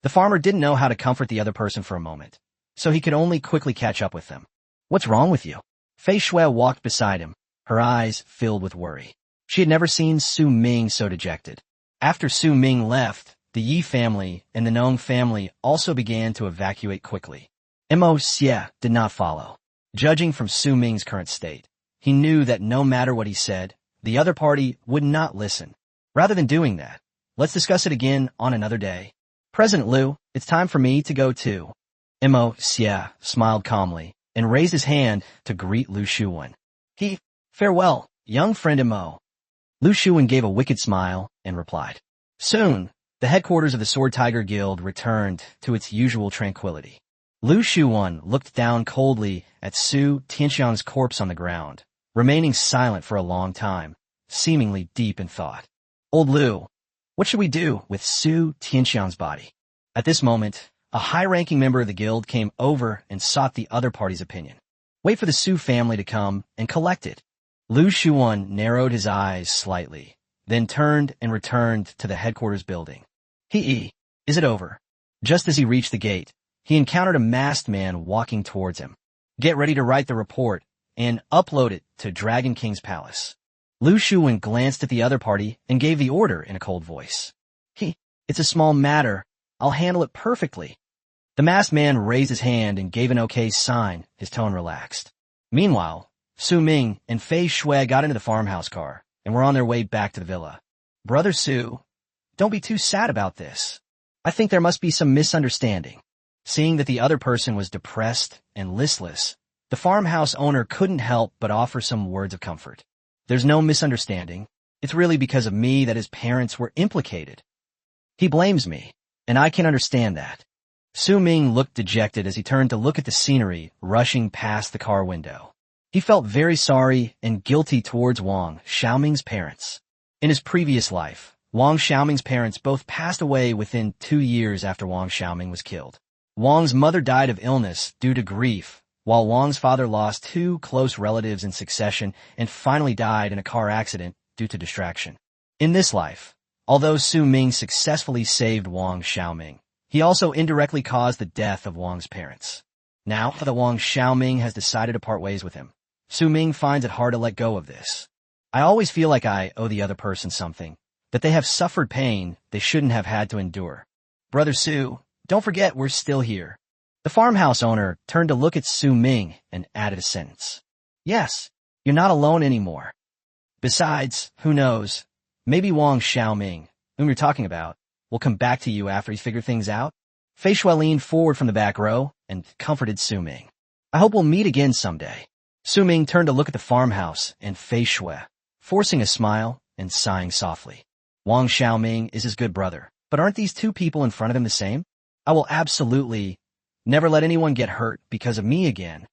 The farmer didn't know how to comfort the other person for a moment, so he could only quickly catch up with them. What's wrong with you? Fei Shui walked beside him, her eyes filled with worry. She had never seen Su Ming so dejected. After Su Ming left, the Yi family and the Nong family also began to evacuate quickly. Mo Xie did not follow. Judging from Su Ming's current state, he knew that no matter what he said, the other party would not listen. Rather than doing that, let's discuss it again on another day. President Liu, it's time for me to go too. Mo Xie smiled calmly and raised his hand to greet Lu Shuwen. Farewell, young friend Mo. Lu Shuwen gave a wicked smile and replied. Soon, the headquarters of the Sword Tiger Guild returned to its usual tranquility. Lu Shuwen looked down coldly at Su Tianxiang's corpse on the ground, remaining silent for a long time, seemingly deep in thought. Old Lu, what should we do with Su Tianxiang's body? At this moment, a high-ranking member of the guild came over and sought the other party's opinion. Wait for the Su family to come and collect it. Lu Shuwen narrowed his eyes slightly, then turned and returned to the headquarters building. Is it over? Just as he reached the gate, he encountered a masked man walking towards him. Get ready to write the report and upload it to Dragon King's palace. Lu Shuwen glanced at the other party and gave the order in a cold voice. It's a small matter. I'll handle it perfectly. The masked man raised his hand and gave an okay sign, his tone relaxed. Meanwhile, Su Ming and Fei Shui got into the farmhouse car and were on their way back to the villa. Brother Su, don't be too sad about this. I think there must be some misunderstanding. Seeing that the other person was depressed and listless, the farmhouse owner couldn't help but offer some words of comfort. There's no misunderstanding. It's really because of me that his parents were implicated. He blames me, and I can understand that. Su Ming looked dejected as he turned to look at the scenery rushing past the car window. He felt very sorry and guilty towards Wang Xiaoming's parents. In his previous life, Wang Xiaoming's parents both passed away within 2 years after Wang Xiaoming was killed. Wang's mother died of illness due to grief, while Wang's father lost 2 close relatives in succession and finally died in a car accident due to distraction. In this life, although Su Ming successfully saved Wang Xiaoming, he also indirectly caused the death of Wang's parents. Now that Wang Xiaoming has decided to part ways with him, Su Ming finds it hard to let go of this. I always feel like I owe the other person something, that they have suffered pain they shouldn't have had to endure. Brother Su, don't forget we're still here. The farmhouse owner turned to look at Su Ming and added a sentence. Yes, you're not alone anymore. Besides, who knows, maybe Wang Xiaoming, whom you're talking about, will come back to you after he's figured things out. Fei Shui leaned forward from the back row and comforted Su Ming. I hope we'll meet again someday. Su Ming turned to look at the farmhouse and Fei Shui, forcing a smile and sighing softly. Wang Xiaoming is his good brother, but aren't these two people in front of him the same? I will absolutely never let anyone get hurt because of me again.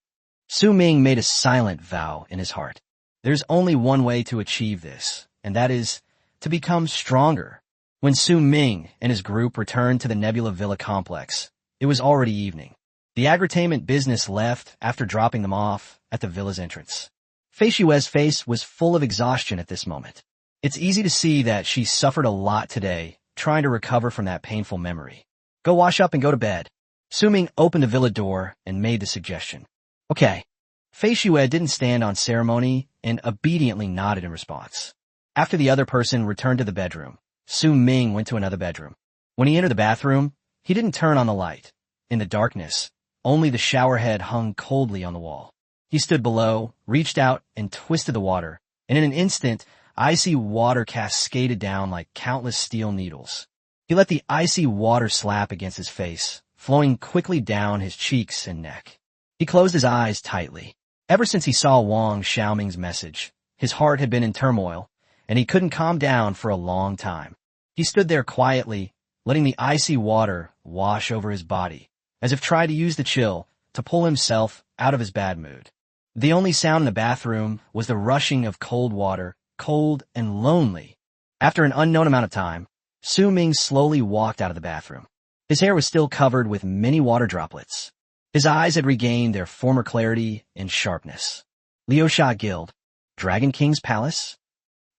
Su Ming made a silent vow in his heart. There's only one way to achieve this, and that is to become stronger. When Su Ming and his group returned to the Nebula Villa complex, it was already evening. The agritainment business left after dropping them off at the villa's entrance. Fei Shui's face was full of exhaustion at this moment. It's easy to see that she suffered a lot today, trying to recover from that painful memory. Go wash up and go to bed. Su Ming opened the villa door and made the suggestion. Okay. Fei Shui didn't stand on ceremony and obediently nodded in response. After the other person returned to the bedroom, Su Ming went to another bedroom. When he entered the bathroom, he didn't turn on the light. In the darkness, only the shower head hung coldly on the wall. He stood below, reached out, and twisted the water, and in an instant, icy water cascaded down like countless steel needles. He let the icy water slap against his face, flowing quickly down his cheeks and neck. He closed his eyes tightly. Ever since he saw Wang Xiaoming's message, his heart had been in turmoil, and he couldn't calm down for a long time. He stood there quietly, letting the icy water wash over his body, as if trying to use the chill to pull himself out of his bad mood. The only sound in the bathroom was the rushing of cold water, cold and lonely. After an unknown amount of time, Su Ming slowly walked out of the bathroom. His hair was still covered with many water droplets. His eyes had regained their former clarity and sharpness. Liuxia Guild, Dragon King's Palace,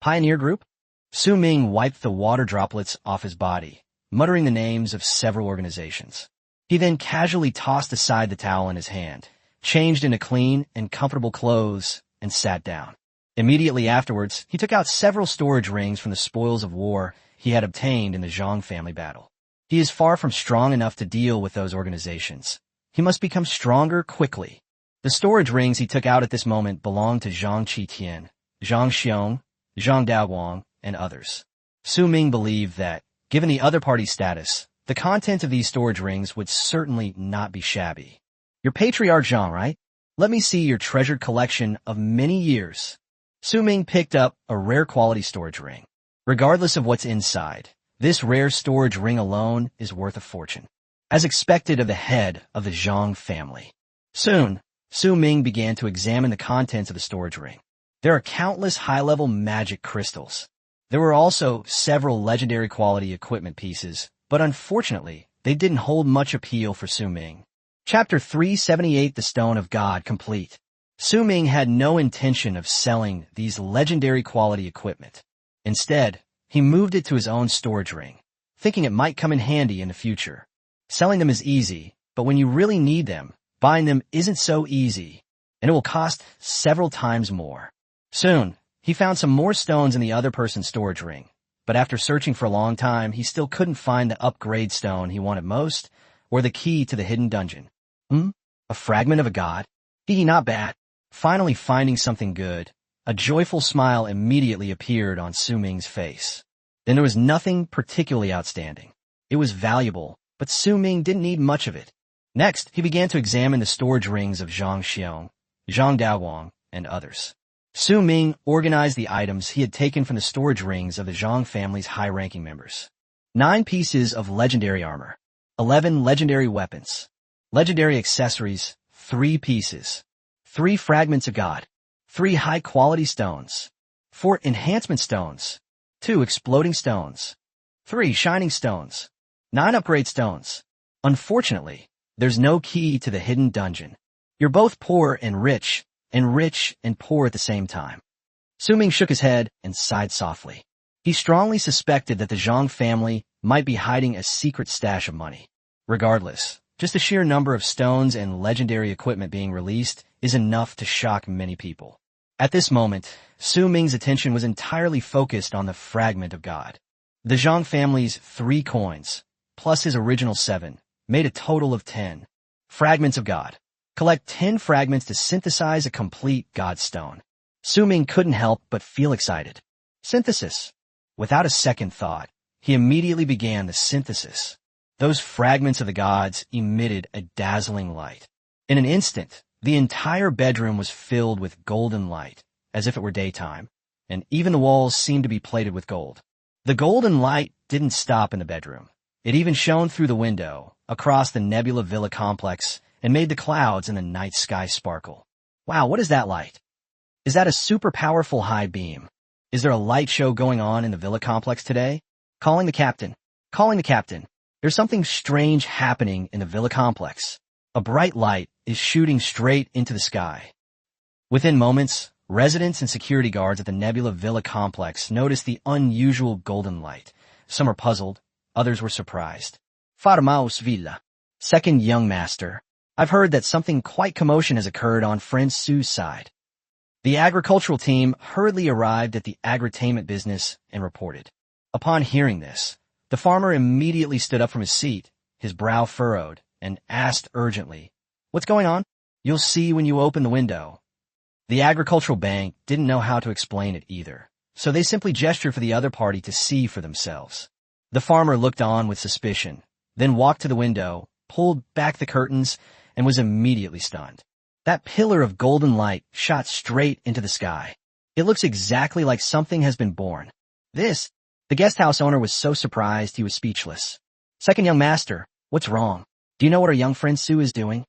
Pioneer Group. Su Ming wiped the water droplets off his body, muttering the names of several organizations. He then casually tossed aside the towel in his hand, changed into clean and comfortable clothes, and sat down. Immediately afterwards, he took out several storage rings from the spoils of war he had obtained in the Zhang family battle. He is far from strong enough to deal with those organizations. He must become stronger quickly. The storage rings he took out at this moment belonged to Zhang Qitian, Zhang Xiong, Zhang Daowang, and others. Su Ming believed that, given the other party's status, the content of these storage rings would certainly not be shabby. You're Patriarch Zhang, right? Let me see your treasured collection of many years. Su Ming picked up a rare quality storage ring. Regardless of what's inside, this rare storage ring alone is worth a fortune, as expected of the head of the Zhang family. Soon, Su Ming began to examine the contents of the storage ring. There are countless high-level magic crystals. There were also several legendary quality equipment pieces, but unfortunately, they didn't hold much appeal for Su Ming. Chapter 378, The Stone of God, complete. Su Ming had no intention of selling these legendary quality equipment. Instead, he moved it to his own storage ring, thinking it might come in handy in the future. Selling them is easy, but when you really need them, buying them isn't so easy, and it will cost several times more. Soon, he found some more stones in the other person's storage ring, but after searching for a long time, he still couldn't find the upgrade stone he wanted most, or the key to the hidden dungeon. A fragment of a god? Not bad. Finally finding something good, a joyful smile immediately appeared on Su Ming's face. Then there was nothing particularly outstanding. It was valuable, but Su Ming didn't need much of it. Next, he began to examine the storage rings of Zhang Xiong, Zhang Daowang, and others. Su Ming organized the items he had taken from the storage rings of the Zhang family's high-ranking members. 9 pieces of legendary armor, 11 legendary weapons, legendary accessories, 3 pieces, 3 fragments of God, 3 high-quality stones, 4 enhancement stones, 2 exploding stones, 3 shining stones, 9 upgrade stones. Unfortunately, there's no key to the hidden dungeon. You're both poor and rich and poor at the same time. Su Ming shook his head and sighed softly. He strongly suspected that the Zhang family might be hiding a secret stash of money. Regardless, just the sheer number of stones and legendary equipment being released is enough to shock many people. At this moment, Su Ming's attention was entirely focused on the fragment of God. The Zhang family's 3 coins, plus his original 7, made a total of 10. Fragments of God. Collect 10 fragments to synthesize a complete God stone. Su Ming couldn't help but feel excited. Synthesis. Without a second thought, he immediately began the synthesis. Those fragments of the gods emitted a dazzling light. In an instant, the entire bedroom was filled with golden light, as if it were daytime, and even the walls seemed to be plated with gold. The golden light didn't stop in the bedroom. It even shone through the window, across the Nebula Villa complex, and made the clouds in the night sky sparkle. Wow, what is that light? Is that a super powerful high beam? Is there a light show going on in the Villa complex today? Calling the captain. Calling the captain. There's something strange happening in the Villa complex. A bright light is shooting straight into the sky. Within moments, residents and security guards at the Nebula Villa complex noticed the unusual golden light. Some were puzzled, others were surprised. Farmaus Villa. Second young master. I've heard that something quite commotion has occurred on friend Su's side. The agricultural team hurriedly arrived at the agritainment business and reported. Upon hearing this, the farmer immediately stood up from his seat, his brow furrowed, and asked urgently, "What's going on?" "You'll see when you open the window." The agricultural bank didn't know how to explain it either, so they simply gestured for the other party to see for themselves. The farmer looked on with suspicion, then walked to the window, pulled back the curtains, and was immediately stunned. That pillar of golden light shot straight into the sky. It looks exactly like something has been born. The guest house owner was so surprised he was speechless. "Second young master, what's wrong? Do you know what our young friend Su is doing?"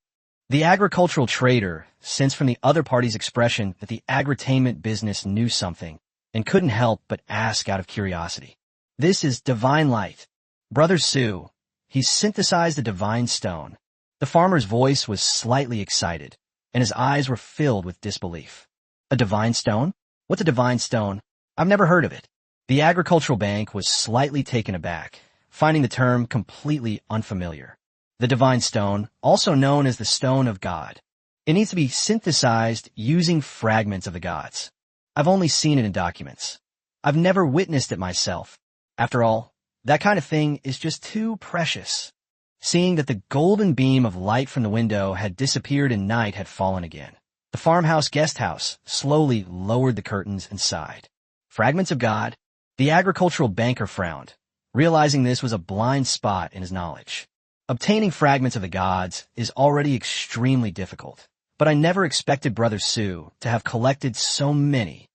The agricultural trader sensed from the other party's expression that the agritainment business knew something and couldn't help but ask out of curiosity. "This is divine light. Brother Su, he's synthesized a divine stone." The farmer's voice was slightly excited, and his eyes were filled with disbelief. "A divine stone? What's a divine stone? I've never heard of it." The agricultural bank was slightly taken aback, finding the term completely unfamiliar. The divine stone, also known as the stone of God. It needs to be synthesized using fragments of the gods. I've only seen it in documents. I've never witnessed it myself. After all, that kind of thing is just too precious. Seeing that the golden beam of light from the window had disappeared and night had fallen again, the farmhouse guest house slowly lowered the curtains and sighed. Fragments of God. The agricultural banker frowned, realizing this was a blind spot in his knowledge. Obtaining fragments of the gods is already extremely difficult, but I never expected Brother Su to have collected so many.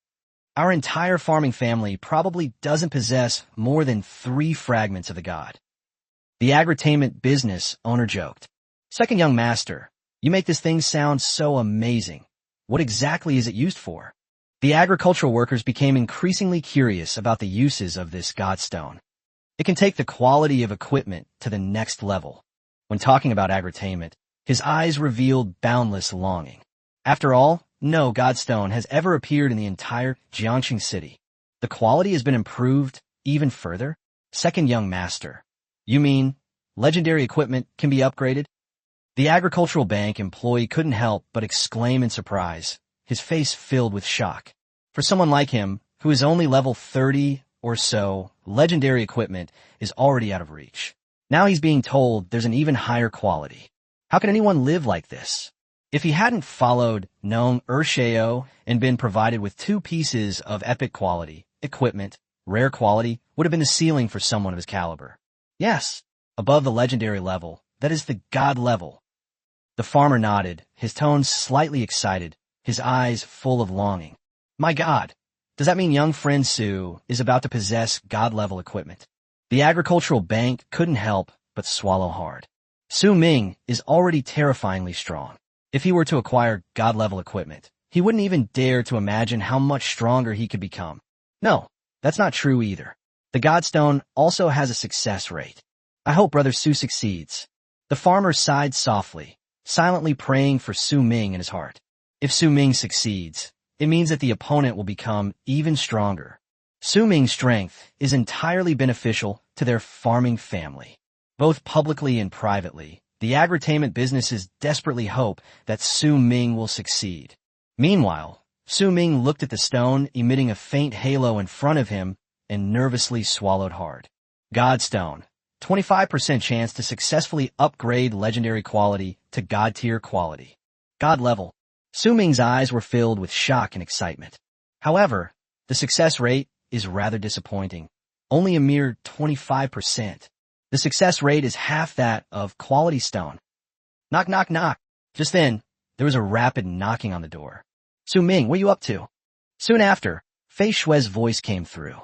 Our entire farming family probably doesn't possess more than 3 fragments of the god. The agritainment business owner joked. "Second young master, you make this thing sound so amazing. What exactly is it used for?" The agricultural workers became increasingly curious about the uses of this godstone. It can take the quality of equipment to the next level. When talking about agritainment, his eyes revealed boundless longing. After all, no godstone has ever appeared in the entire Jiangxing city. The quality has been improved even further? Second young master. You mean legendary equipment can be upgraded? The agricultural bank employee couldn't help but exclaim in surprise, his face filled with shock. For someone like him, who is only level 30 or so, legendary equipment is already out of reach. Now he's being told there's an even higher quality. How can anyone live like this? If he hadn't followed Nong Ursheo and been provided with 2 pieces of epic quality, equipment, rare quality would have been the ceiling for someone of his caliber. Yes, above the legendary level, that is the god level. The farmer nodded, his tone slightly excited, his eyes full of longing. My God, does that mean young friend Su is about to possess god-level equipment? The agricultural bank couldn't help but swallow hard. Su Ming is already terrifyingly strong. If he were to acquire god-level equipment, he wouldn't even dare to imagine how much stronger he could become. No, that's not true either. The Godstone also has a success rate. I hope Brother Su succeeds. The farmer sighed softly, silently praying for Su Ming in his heart. If Su Ming succeeds, it means that the opponent will become even stronger. Su Ming's strength is entirely beneficial to their farming family. Both publicly and privately, the agritainment businesses desperately hope that Su Ming will succeed. Meanwhile, Su Ming looked at the stone emitting a faint halo in front of him and nervously swallowed hard. Godstone. 25% chance to successfully upgrade legendary quality to God tier quality. God level. Su Ming's eyes were filled with shock and excitement. However, the success rate is rather disappointing. Only a mere 25%. The success rate is half that of quality stone. Knock, knock, knock. Just then, there was a rapid knocking on the door. Su Ming, what are you up to? Soon after, Fei Shue's voice came through.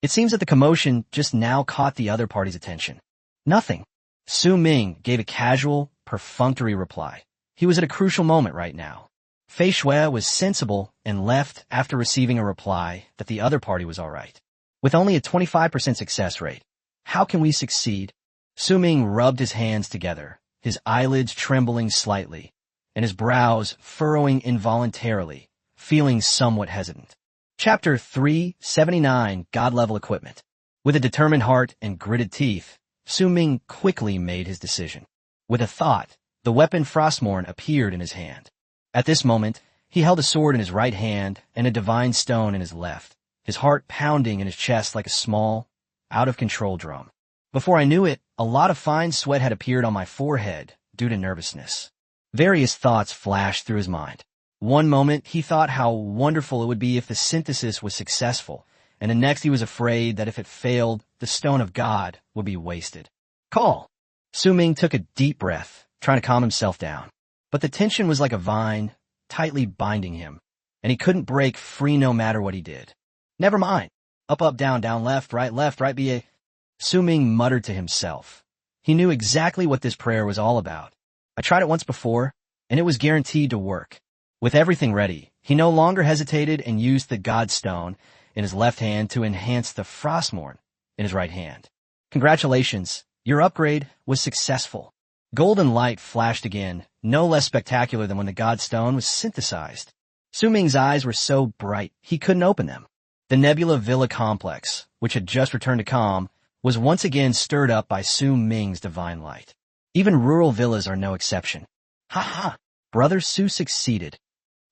It seems that the commotion just now caught the other party's attention. Nothing. Su Ming gave a casual, perfunctory reply. He was at a crucial moment right now. Fei Shui was sensible and left after receiving a reply that the other party was all right. With only a 25% success rate, how can we succeed? Su Ming rubbed his hands together, his eyelids trembling slightly, and his brows furrowing involuntarily, feeling somewhat hesitant. Chapter 379, God-Level Equipment. With a determined heart and gritted teeth, Su Ming quickly made his decision. With a thought, the weapon Frostmourne appeared in his hand. At this moment, he held a sword in his right hand and a divine stone in his left, his heart pounding in his chest like a small, out-of-control drum. Before I knew it, a lot of fine sweat had appeared on my forehead due to nervousness. Various thoughts flashed through his mind. One moment, he thought how wonderful it would be if the synthesis was successful, and the next he was afraid that if it failed, the Stone of God would be wasted. Call! Su Ming took a deep breath, trying to calm himself down. But the tension was like a vine, tightly binding him, and he couldn't break free no matter what he did. Never mind. Up, up, down, down, left, right, BA. Su Ming muttered to himself. He knew exactly what this prayer was all about. I tried it once before, and it was guaranteed to work. With everything ready, he no longer hesitated and used the God Stone in his left hand to enhance the Frostmourne in his right hand. Congratulations, your upgrade was successful. Golden light flashed again, no less spectacular than when the God Stone was synthesized. Su Ming's eyes were so bright he couldn't open them. The Nebula Villa complex, which had just returned to calm, was once again stirred up by Su Ming's divine light. Even rural villas are no exception. Ha ha! Brother Su succeeded.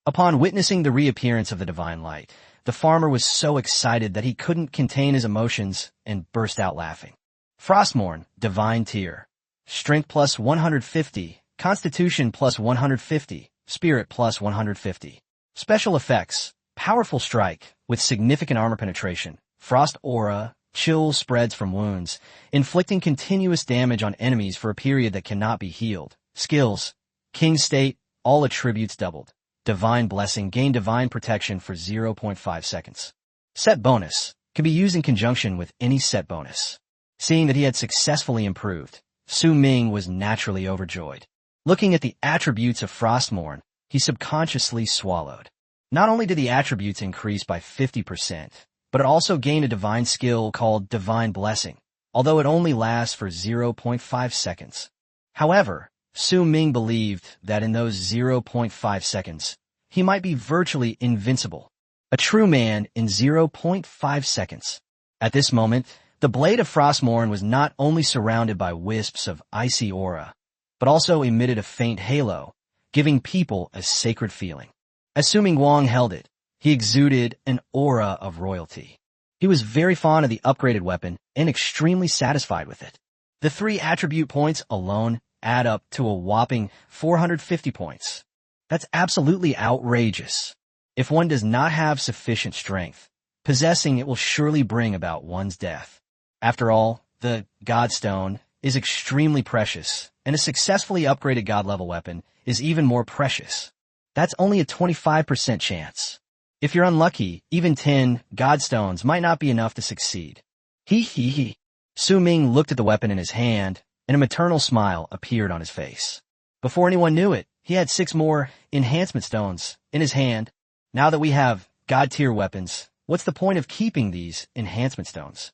Upon witnessing the reappearance of the divine light, the farmer was so excited that he couldn't contain his emotions and burst out laughing. Frostmourne, divine tier. Strength plus 150, Constitution plus 150, Spirit plus 150. Special effects, powerful strike with significant armor penetration, frost aura, chill spreads from wounds, inflicting continuous damage on enemies for a period that cannot be healed. Skills, King State, all attributes doubled. Divine Blessing, gain divine protection for 0.5 seconds. Set bonus, can be used in conjunction with any set bonus. Seeing that he had successfully improved, Su Ming was naturally overjoyed. Looking at the attributes of Frostmourne, he subconsciously swallowed. Not only did the attributes increase by 50%, but it also gained a divine skill called Divine Blessing, although it only lasts for 0.5 seconds. However, Su Ming believed that in those 0.5 seconds, he might be virtually invincible. A true man in 0.5 seconds. At this moment, the blade of Frostmourne was not only surrounded by wisps of icy aura, but also emitted a faint halo, giving people a sacred feeling. As Su Ming Wang held it, he exuded an aura of royalty. He was very fond of the upgraded weapon and extremely satisfied with it. The 3 attribute points alone add up to a whopping 450 points. That's absolutely outrageous. If one does not have sufficient strength, possessing it will surely bring about one's death. After all, the Godstone is extremely precious, and a successfully upgraded God-level weapon is even more precious. That's only a 25% chance. If you're unlucky, even 10 Godstones might not be enough to succeed. He. Su Ming looked at the weapon in his hand, and a maternal smile appeared on his face. Before anyone knew it, he had 6 more enhancement stones in his hand. Now that we have God-tier weapons, what's the point of keeping these enhancement stones?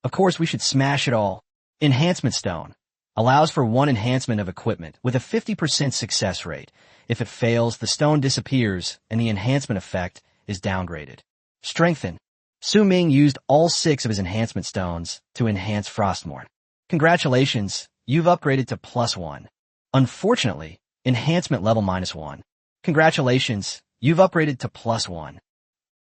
Of course, we should smash it all. Enhancement stone allows for 1 enhancement of equipment with a 50% success rate. If it fails, the stone disappears and the enhancement effect is downgraded. Strengthen. Su Ming used all 6 of his enhancement stones to enhance Frostmourne. Congratulations, you've upgraded to +1. Unfortunately, enhancement level -1. Congratulations, you've upgraded to +1.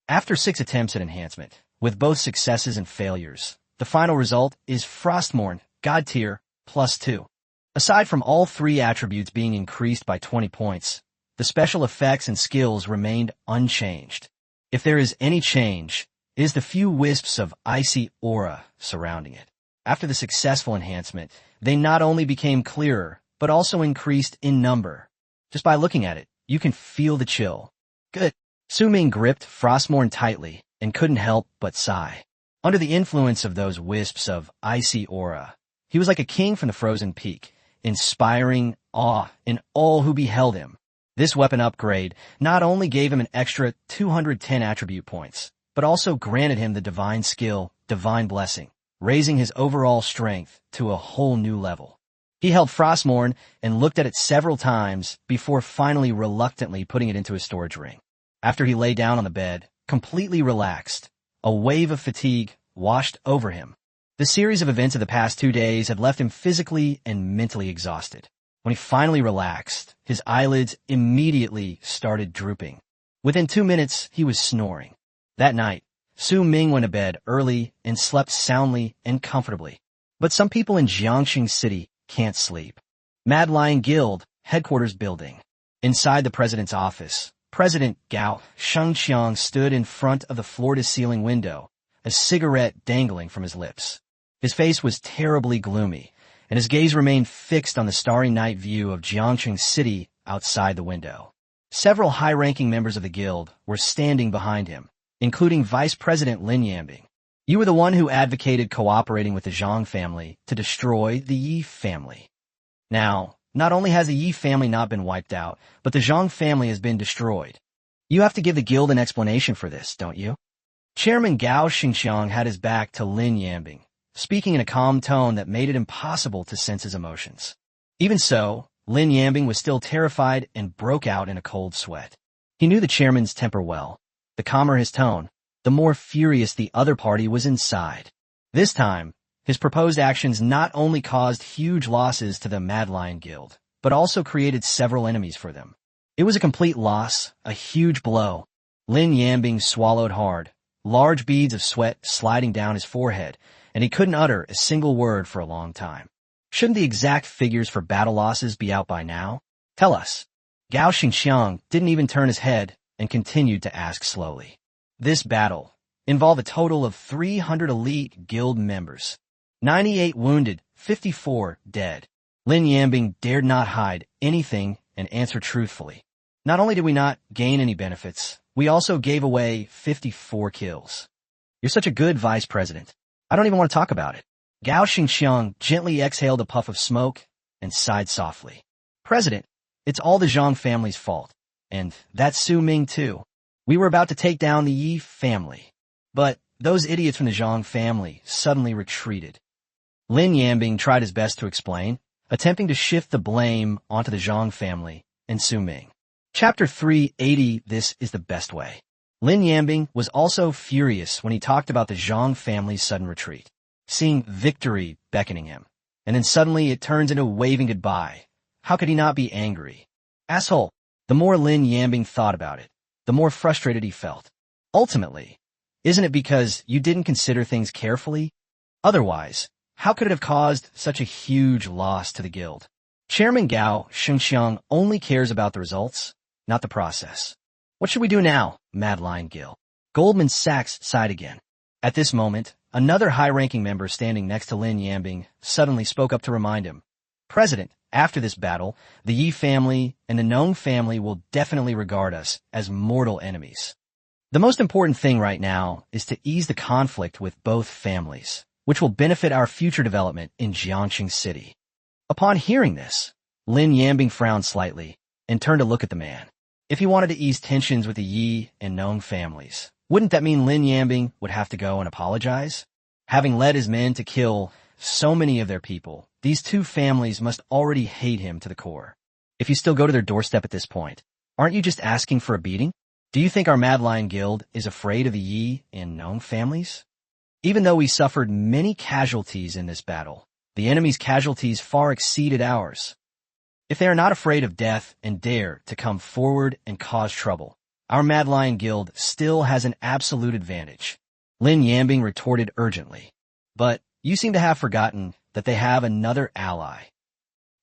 After 6 attempts at enhancement, With both successes and failures, the final result is Frostmourne, God tier, +2. Aside from all three attributes being increased by 20 points, the special effects and skills remained unchanged. If there is any change, it is the few wisps of icy aura surrounding it. After the successful enhancement, they not only became clearer, but also increased in number. Just by looking at it, you can feel the chill. Good. Su Ming gripped Frostmourne tightly and couldn't help but sigh. Under the influence of those wisps of icy aura, he was like a king from the frozen peak, inspiring awe in all who beheld him. This weapon upgrade not only gave him an extra 210 attribute points, but also granted him the divine skill, Divine Blessing, raising his overall strength to a whole new level. He held Frostmourne and looked at it several times before finally reluctantly putting it into his storage ring. After he lay down on the bed, completely relaxed, a wave of fatigue washed over him. The series of events of the past 2 days had left him physically and mentally exhausted. When he finally relaxed, his eyelids immediately started drooping. Within 2 minutes, he was snoring. That night, Su Ming went to bed early and slept soundly and comfortably. But some people in Jiangxing City can't sleep. Mad Lion Guild, headquarters building. Inside the president's office, President Gao Shengqiang stood in front of the floor-to-ceiling window, a cigarette dangling from his lips. His face was terribly gloomy, and his gaze remained fixed on the starry night view of Jiangxing City outside the window. Several high-ranking members of the guild were standing behind him, including Vice President Lin Yambing. You were the one who advocated cooperating with the Zhang family to destroy the Yi family. Now, not only has the Yi family not been wiped out, but the Zhang family has been destroyed. You have to give the guild an explanation for this, don't you? Chairman Gao Xingxiang had his back to Lin Yambing, speaking in a calm tone that made it impossible to sense his emotions. Even so, Lin Yambing was still terrified and broke out in a cold sweat. He knew the chairman's temper well. The calmer his tone, the more furious the other party was inside. This time, his proposed actions not only caused huge losses to the Mad Lion Guild, but also created several enemies for them. It was a complete loss, a huge blow. Lin Yambing swallowed hard, large beads of sweat sliding down his forehead, and he couldn't utter a single word for a long time. Shouldn't the exact figures for battle losses be out by now? Tell us. Gao Xingxiang didn't even turn his head and continued to ask slowly. This battle involved a total of 300 elite guild members. 98 wounded, 54 dead. Lin Yambing dared not hide anything and answer truthfully. Not only did we not gain any benefits, we also gave away 54 kills. You're such a good vice president. I don't even want to talk about it. Gao Xingxiang gently exhaled a puff of smoke and sighed softly. President, it's all the Zhang family's fault. And that's Su Ming too. We were about to take down the Yi family. But those idiots from the Zhang family suddenly retreated. Lin Yambing tried his best to explain, attempting to shift the blame onto the Zhang family and Su Ming. Chapter 380, This is the Best Way. Lin Yambing was also furious when he talked about the Zhang family's sudden retreat, seeing victory beckoning him. And then suddenly it turns into waving goodbye. How could he not be angry? Asshole! The more Lin Yambing thought about it, the more frustrated he felt. Ultimately, isn't it because you didn't consider things carefully? Otherwise, how could it have caused such a huge loss to the guild? Chairman Gao Shengqiang only cares about the results, not the process. What should we do now, Mad Lion Guild? Goldman Sachs sighed again. At this moment, another high-ranking member standing next to Lin Yambing suddenly spoke up to remind him. President, after this battle, the Yi family and the Nong family will definitely regard us as mortal enemies. The most important thing right now is to ease the conflict with both families, which will benefit our future development in Jiangxing City. Upon hearing this, Lin Yambing frowned slightly and turned to look at the man. If he wanted to ease tensions with the Yi and Nong families, wouldn't that mean Lin Yambing would have to go and apologize? Having led his men to kill so many of their people, these two families must already hate him to the core. If you still go to their doorstep at this point, aren't you just asking for a beating? Do you think our Mad Lion Guild is afraid of the Yi and Nong families? Even though we suffered many casualties in this battle, the enemy's casualties far exceeded ours. If they are not afraid of death and dare to come forward and cause trouble, our Mad Lion Guild still has an absolute advantage. Lin Yambing retorted urgently. But you seem to have forgotten that they have another ally.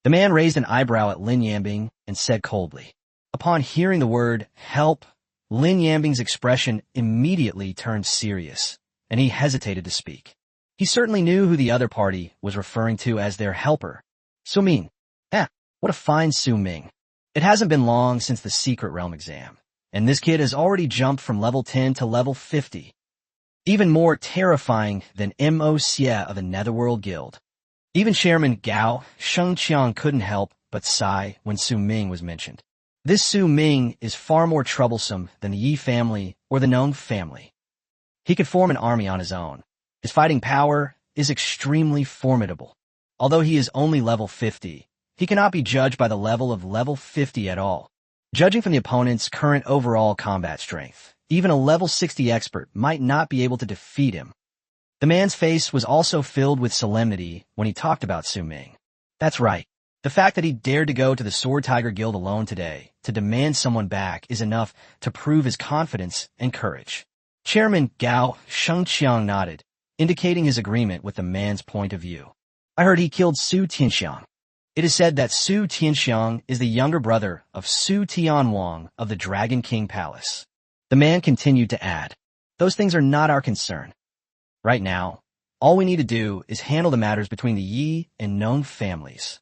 The man raised an eyebrow at Lin Yambing and said coldly. Upon hearing the word help, Lin Yambing's expression immediately turned serious, and he hesitated to speak. He certainly knew who the other party was referring to as their helper. Su Ming. What a fine Su Ming. It hasn't been long since the Secret Realm exam, and this kid has already jumped from level 10 to level 50. Even more terrifying than Mo Xie of the Netherworld Guild. Even Chairman Gao Shengqiang couldn't help but sigh when Su Ming was mentioned. This Su Ming is far more troublesome than the Yi family or the Nong family. He could form an army on his own. His fighting power is extremely formidable. Although he is only level 50, he cannot be judged by the level of level 50 at all. Judging from the opponent's current overall combat strength, even a level 60 expert might not be able to defeat him. The man's face was also filled with solemnity when he talked about Su Ming. That's right. The fact that he dared to go to the Sword Tiger Guild alone today to demand someone back is enough to prove his confidence and courage. Chairman Gao Shengqiang nodded, indicating his agreement with the man's point of view. I heard he killed Su Tianxiang. It is said that Su Tianxiang is the younger brother of Su Tianwang of the Dragon King Palace. The man continued to add, those things are not our concern. Right now, all we need to do is handle the matters between the Yi and Nong families.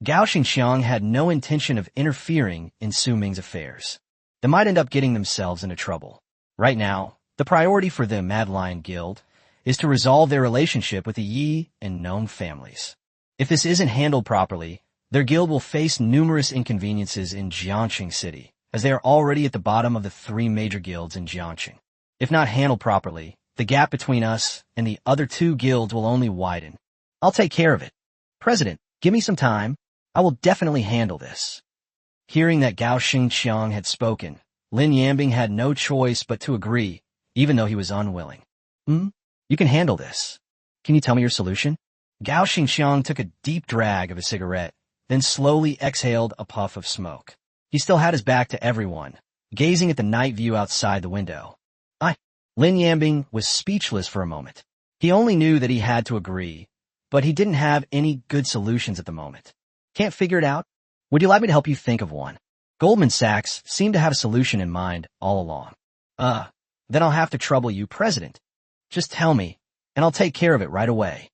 Gao Xingxiang had no intention of interfering in Su Ming's affairs. They might end up getting themselves into trouble. Right now, the priority for the Mad Lion Guild is to resolve their relationship with the Yi and Nong families. If this isn't handled properly, their guild will face numerous inconveniences in Jiangxing City, as they are already at the bottom of the 3 major guilds in Jiangxing. If not handled properly, the gap between us and the other 2 guilds will only widen. I'll take care of it. President, give me some time. I will definitely handle this. Hearing that Gao Xingqiang had spoken, Lin Yambing had no choice but to agree, even though he was unwilling. You can handle this. Can you tell me your solution? Gao Xingqiang took a deep drag of a cigarette, then slowly exhaled a puff of smoke. He still had his back to everyone, gazing at the night view outside the window. Lin Yambing was speechless for a moment. He only knew that he had to agree, but he didn't have any good solutions at the moment. Can't figure it out? Would you like me to help you think of one? Goldman Sachs seemed to have a solution in mind all along. Then I'll have to trouble you, President. Just tell me, and I'll take care of it right away.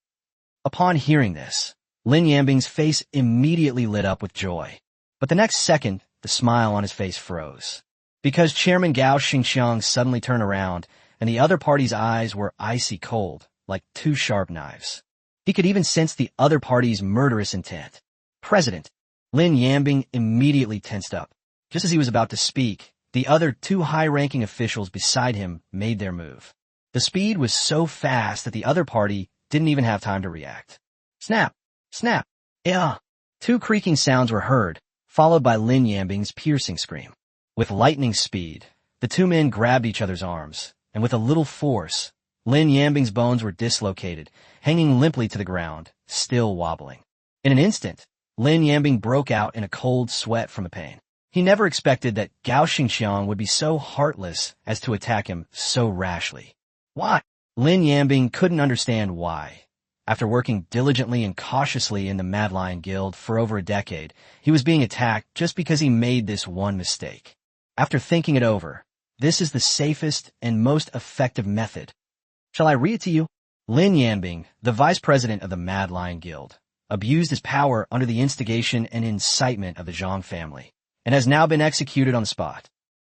Upon hearing this, Lin Yambing's face immediately lit up with joy. But the next second, the smile on his face froze. Because Chairman Gao Xingqiang suddenly turned around, and the other party's eyes were icy cold, like 2 sharp knives. He could even sense the other party's murderous intent. President, Lin Yambing immediately tensed up. Just as he was about to speak, the other 2 high-ranking officials beside him made their move. The speed was so fast that the other party didn't even have time to react. Snap! Snap! Yeah! 2 creaking sounds were heard, followed by Lin Yambing's piercing scream. With lightning speed, the 2 men grabbed each other's arms, and with a little force, Lin Yambing's bones were dislocated, hanging limply to the ground, still wobbling. In an instant, Lin Yambing broke out in a cold sweat from the pain. He never expected that Gao Xingqiang would be so heartless as to attack him so rashly. Why? Lin Yambing couldn't understand why. After working diligently and cautiously in the Mad Lion Guild for over a decade, he was being attacked just because he made this one mistake. After thinking it over, this is the safest and most effective method. Shall I read it to you? Lin Yambing, the vice president of the Mad Lion Guild, abused his power under the instigation and incitement of the Zhang family, and has now been executed on the spot.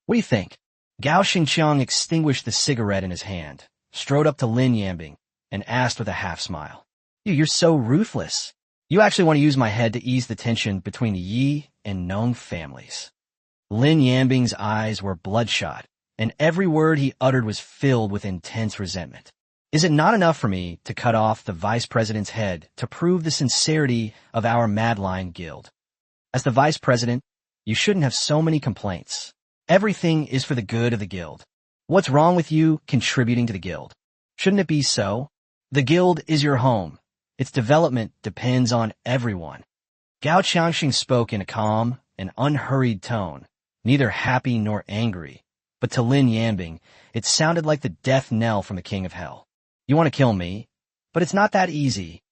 What do you think? Gao Xingqiang extinguished the cigarette in his hand, strode up to Lin Yambing, and asked with a half-smile. You're so ruthless. You actually want to use my head to ease the tension between the Yi and Nong families. Lin Yambing's eyes were bloodshot, and every word he uttered was filled with intense resentment. Is it not enough for me to cut off the vice president's head to prove the sincerity of our Mad Lion Guild? As the vice president, you shouldn't have so many complaints. Everything is for the good of the guild. What's wrong with you contributing to the guild? Shouldn't it be so? The guild is your home. Its development depends on everyone. Gao Changxing spoke in a calm and unhurried tone, neither happy nor angry, but to Lin Yambing, it sounded like the death knell from the king of hell. You want to kill me? But it's not that easy.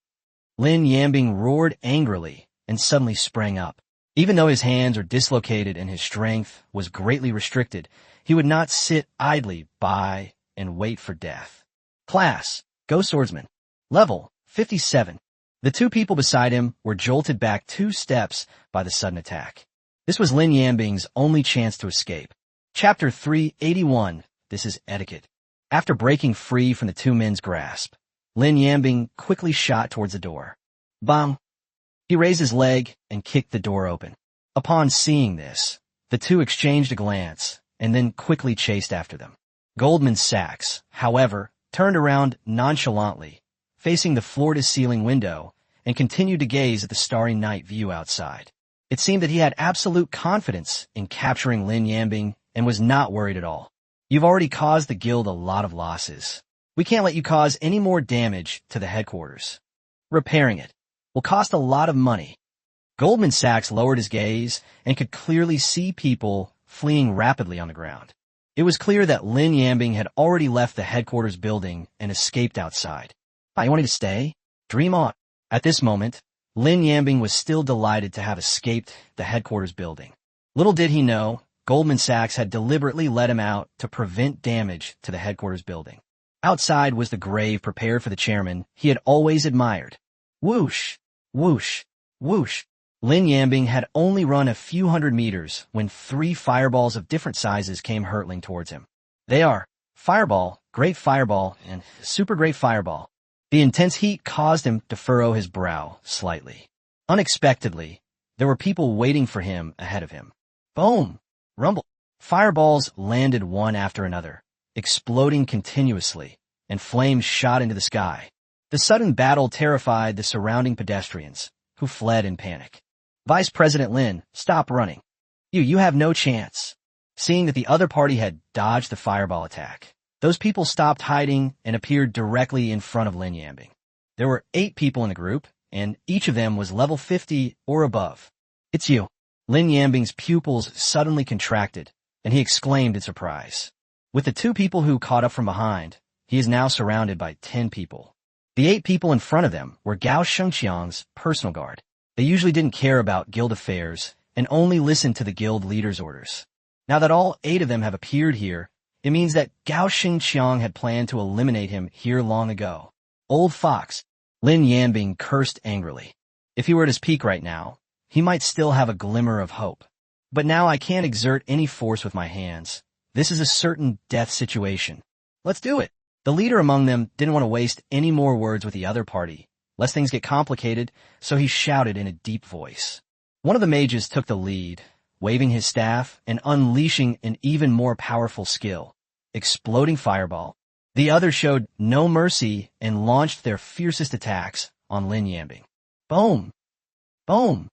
Lin Yambing roared angrily and suddenly sprang up. Even though his hands are dislocated and his strength was greatly restricted, he would not sit idly by and wait for death. Class, Go Swordsman. Level, 57. The two people beside him were jolted back 2 steps by the sudden attack. This was Lin Yambing's only chance to escape. Chapter 381. This is etiquette. After breaking free from the two men's grasp, Lin Yambing quickly shot towards the door. Bang! He raised his leg and kicked the door open. Upon seeing this, the two exchanged a glance and then quickly chased after them. Goldman Sachs, however, turned around nonchalantly, facing the floor-to-ceiling window, and continued to gaze at the starry night view outside. It seemed that he had absolute confidence in capturing Lin Yambing and was not worried at all. You've already caused the guild a lot of losses. We can't let you cause any more damage to the headquarters. Repairing it will cost a lot of money. Goldman Sachs lowered his gaze and could clearly see people fleeing rapidly on the ground. It was clear that Lin Yambing had already left the headquarters building and escaped outside. You wanted to stay? Dream on. At this moment, Lin Yambing was still delighted to have escaped the headquarters building. Little did he know, Goldman Sachs had deliberately let him out to prevent damage to the headquarters building. Outside was the grave prepared for the chairman he had always admired. Whoosh, whoosh, whoosh. Lin Yambing had only run a few hundred meters when 3 fireballs of different sizes came hurtling towards him. They are Fireball, Great Fireball, and Super Great Fireball. The intense heat caused him to furrow his brow slightly. Unexpectedly, there were people waiting for him ahead of him. Boom! Rumble! Fireballs landed one after another, exploding continuously, and flames shot into the sky. The sudden battle terrified the surrounding pedestrians, who fled in panic. Vice President Lin, stop running. You have no chance. Seeing that the other party had dodged the fireball attack, those people stopped hiding and appeared directly in front of Lin Yambing. There were 8 people in the group, and each of them was level 50 or above. It's you. Lin Yambing's pupils suddenly contracted, and he exclaimed in surprise. With the 2 people who caught up from behind, he is now surrounded by 10 people. The 8 people in front of them were Gao Shengqiang's personal guard. They usually didn't care about guild affairs and only listened to the guild leader's orders. Now that all 8 of them have appeared here, it means that Gao Shengqiang had planned to eliminate him here long ago. Old fox, Lin Yambing cursed angrily. If he were at his peak right now, he might still have a glimmer of hope. But now I can't exert any force with my hands. This is a certain death situation. Let's do it. The leader among them didn't want to waste any more words with the other party, lest things get complicated, so he shouted in a deep voice. One of the mages took the lead, waving his staff and unleashing an even more powerful skill, Exploding Fireball. The other showed no mercy and launched their fiercest attacks on Lin Yambing. Boom! Boom!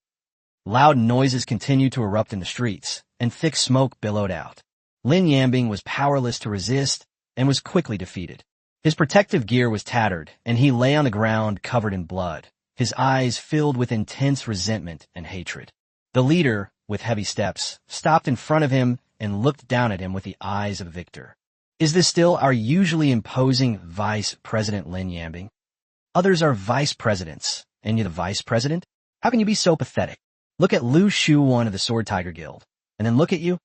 Loud noises continued to erupt in the streets, and thick smoke billowed out. Lin Yambing was powerless to resist and was quickly defeated. His protective gear was tattered, and he lay on the ground covered in blood, his eyes filled with intense resentment and hatred. The leader, with heavy steps, stopped in front of him and looked down at him with the eyes of a victor. Is this still our usually imposing Vice President Lin Yambing? Others are vice presidents, and you're the vice president? How can you be so pathetic? Look at Lu Shu-1 of the Sword Tiger Guild, and then look at you.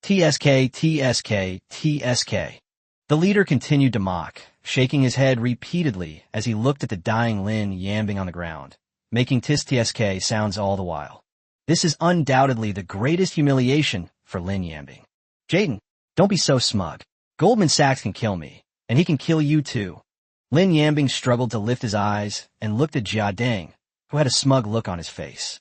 TSK, TSK, TSK. The leader continued to mock, shaking his head repeatedly as he looked at the dying Lin Yambing on the ground, making TSK sounds all the while. This is undoubtedly the greatest humiliation for Lin Yambing. Jaden, don't be so smug. Goldman Sachs can kill me, and he can kill you too. Lin Yambing struggled to lift his eyes and looked at Jia Deng, who had a smug look on his face.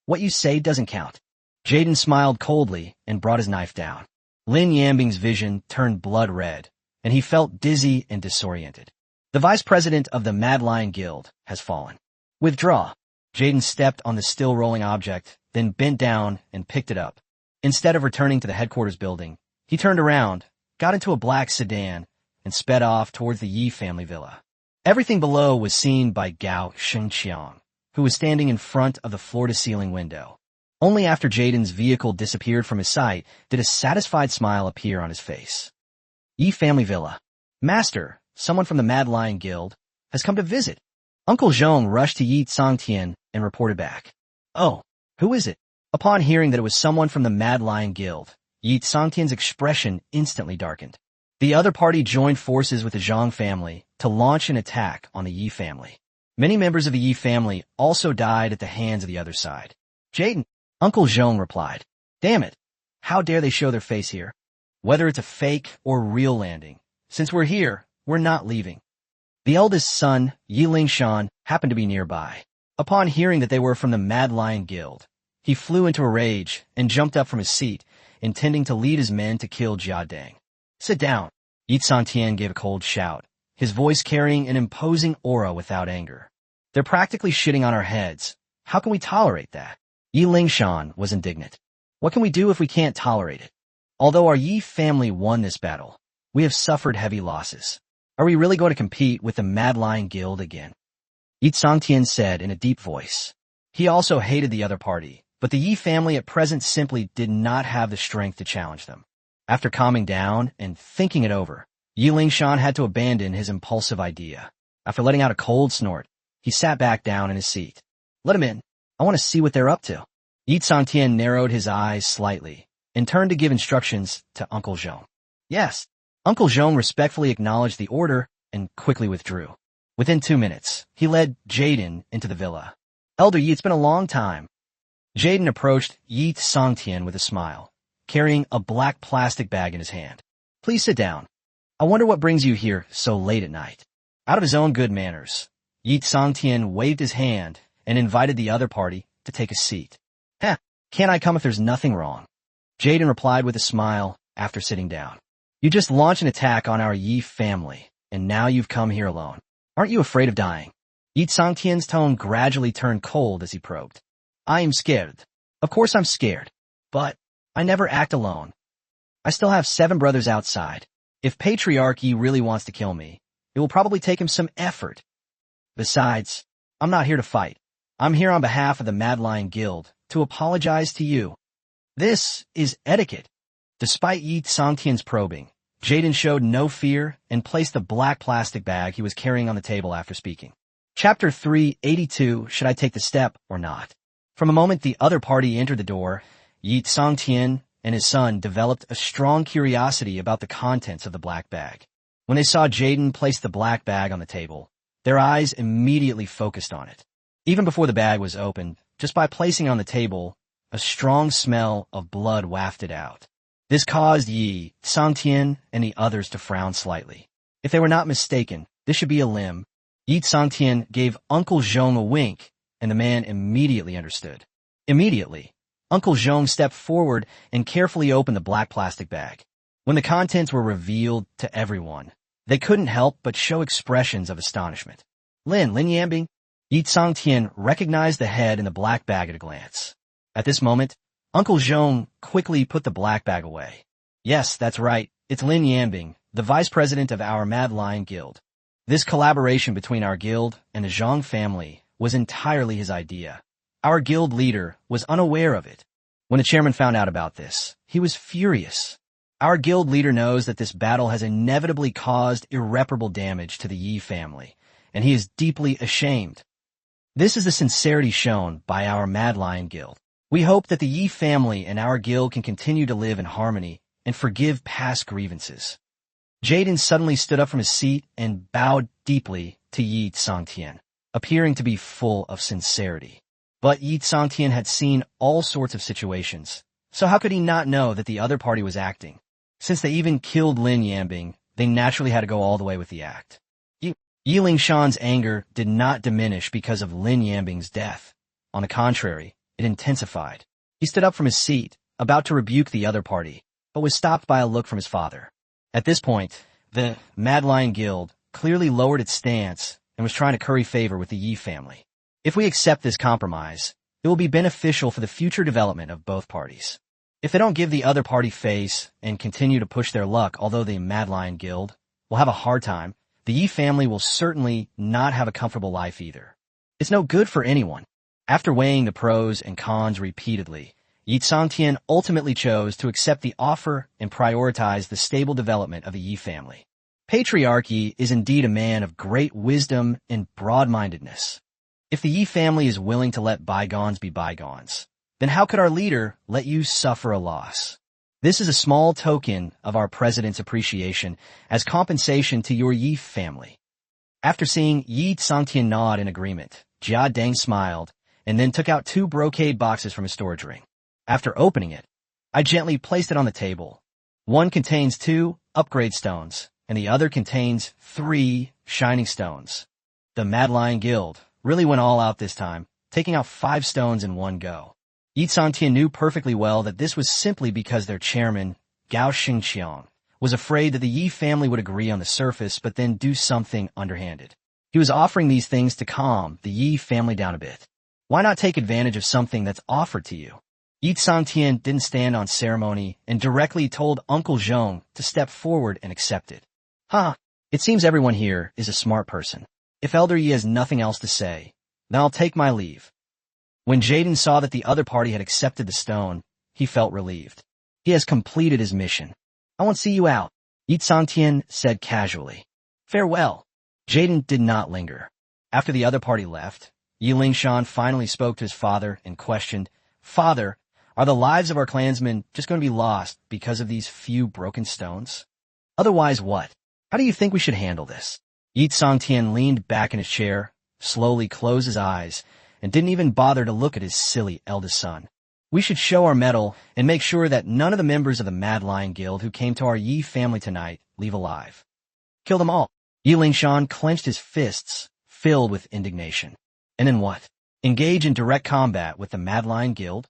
What you say doesn't count. Jaden smiled coldly and brought his knife down. Lin Yambing's vision turned blood red, and he felt dizzy and disoriented. The vice president of the Mad Lion Guild has fallen. Withdraw. Jaden stepped on the still-rolling object, then bent down and picked it up. Instead of returning to the headquarters building, he turned around, got into a black sedan, and sped off towards the Yi family villa. Everything below was seen by Gao Shengqiang, who was standing in front of the floor-to-ceiling window. Only after Jaden's vehicle disappeared from his sight did a satisfied smile appear on his face. Yi Family Villa. Master, someone from the Mad Lion Guild, has come to visit. Uncle Zhong rushed to Yi Tsangtian and reported back. Oh, who is it? Upon hearing that it was someone from the Mad Lion Guild, Yi Tsangtian's expression instantly darkened. The other party joined forces with the Zhang family to launch an attack on the Yi family. Many members of the Yi family also died at the hands of the other side. Jaden, Uncle Zhong replied. Damn it. How dare they show their face here? Whether it's a fake or real landing, since we're here, we're not leaving. The eldest son, Yi Lingshan, happened to be nearby. Upon hearing that they were from the Mad Lion Guild, he flew into a rage and jumped up from his seat, intending to lead his men to kill Jia Dang. Sit down. Yi Tsangtian gave a cold shout, his voice carrying an imposing aura without anger. They're practically shitting on our heads. How can we tolerate that? Yi Lingshan was indignant. What can we do if we can't tolerate it? Although our Yi family won this battle, we have suffered heavy losses. Are we really going to compete with the Mad Lion Guild again? Yi Tsangtian said in a deep voice. He also hated the other party, but the Yi family at present simply did not have the strength to challenge them. After calming down and thinking it over, Yi Lingshan had to abandon his impulsive idea. After letting out a cold snort, he sat back down in his seat. Let him in. I want to see what they're up to. Yi Tsangtian narrowed his eyes slightly and turned to give instructions to Uncle Zhong. Yes. Uncle Zhong respectfully acknowledged the order and quickly withdrew. Within 2 minutes, he led Jaden into the villa. Elder Yi, it's been a long time. Jaden approached Yi Tsangtian with a smile, carrying a black plastic bag in his hand. Please sit down. I wonder what brings you here so late at night. Out of his own good manners, Yi Tsangtian waved his hand and invited the other party to take a seat. Heh, can't I come if there's nothing wrong? Jaden replied with a smile after sitting down. You just launched an attack on our Yi family, and now you've come here alone. Aren't you afraid of dying? Yi Tsangtian's tone gradually turned cold as he probed. I am scared. Of course I'm scared. But I never act alone. I still have 7 brothers outside. If Patriarch Yi really wants to kill me, it will probably take him some effort. Besides, I'm not here to fight. I'm here on behalf of the Mad Lion Guild to apologize to you. This is etiquette. Despite Yi Tsangtian's probing, Jaden showed no fear and placed the black plastic bag he was carrying on the table after speaking. Chapter 382, Should I Take the Step or Not? From the moment the other party entered the door, Yi Tsangtian and his son developed a strong curiosity about the contents of the black bag. When they saw Jaden place the black bag on the table, their eyes immediately focused on it. Even before the bag was opened, just by placing it on the table, a strong smell of blood wafted out. This caused Yi Tsangtian and the others to frown slightly. If they were not mistaken, this should be a limb. Yi Tsangtian gave Uncle Zhong a wink, and the man immediately understood. Immediately, Uncle Zhong stepped forward and carefully opened the black plastic bag. When the contents were revealed to everyone, they couldn't help but show expressions of astonishment. Lin Yambing? Yi Tsangtian recognized the head in the black bag at a glance. At this moment, Uncle Zhong quickly put the black bag away. Yes, that's right. It's Lin Yambing, the vice president of our Mad Lion Guild. This collaboration between our guild and the Zhang family was entirely his idea. Our guild leader was unaware of it. When the chairman found out about this, he was furious. Our guild leader knows that this battle has inevitably caused irreparable damage to the Yi family, and he is deeply ashamed. This is the sincerity shown by our Mad Lion Guild. We hope that the Yi family and our guild can continue to live in harmony and forgive past grievances. Jaden suddenly stood up from his seat and bowed deeply to Yi Tsangtian, appearing to be full of sincerity. But Yi Tsangtian had seen all sorts of situations, so how could he not know that the other party was acting? Since they even killed Lin Yambing, they naturally had to go all the way with the act. Yi Lingshan's anger did not diminish because of Lin Yambing's death. On the contrary, it intensified. He stood up from his seat, about to rebuke the other party, but was stopped by a look from his father. At this point, the Mad Lion Guild clearly lowered its stance and was trying to curry favor with the Yi family. If we accept this compromise, it will be beneficial for the future development of both parties. If they don't give the other party face and continue to push their luck, although the Mad Lion Guild will have a hard time, the Yi family will certainly not have a comfortable life either. It's no good for anyone. After weighing the pros and cons repeatedly, Yi Sangtian ultimately chose to accept the offer and prioritize the stable development of the Yi family. Patriarch Yi is indeed a man of great wisdom and broad-mindedness. If the Yi family is willing to let bygones be bygones, then how could our leader let you suffer a loss? This is a small token of our president's appreciation as compensation to your Yi family. After seeing Yi Sangtian nod in agreement, Jia Deng smiled and then took out 2 brocade boxes from his storage ring. After opening it, I gently placed it on the table. One contains 2 upgrade stones, and the other contains 3 shining stones. The Mad Lion Guild really went all out this time, taking out 5 stones in one go. Yi Sangtian knew perfectly well that this was simply because their chairman, Gao Xingqiang, was afraid that the Yi family would agree on the surface but then do something underhanded. He was offering these things to calm the Yi family down a bit. Why not take advantage of something that's offered to you? Yi Sangtian didn't stand on ceremony and directly told Uncle Zhong to step forward and accept it. It seems everyone here is a smart person. If Elder Yi has nothing else to say, then I'll take my leave. When Jaden saw that the other party had accepted the stone, he felt relieved. He has completed his mission. I won't see you out, Yi Sangtian said casually. Farewell. Jaden did not linger. After the other party left, Yi Lingshan finally spoke to his father and questioned, Father, are the lives of our clansmen just going to be lost because of these few broken stones? Otherwise what? How do you think we should handle this? Yi Sangtian leaned back in his chair, slowly closed his eyes, and didn't even bother to look at his silly eldest son. We should show our mettle and make sure that none of the members of the Mad Lion Guild who came to our Yi family tonight leave alive. Kill them all. Yi Lingshan clenched his fists, filled with indignation. And then what? Engage in direct combat with the Mad Lion Guild?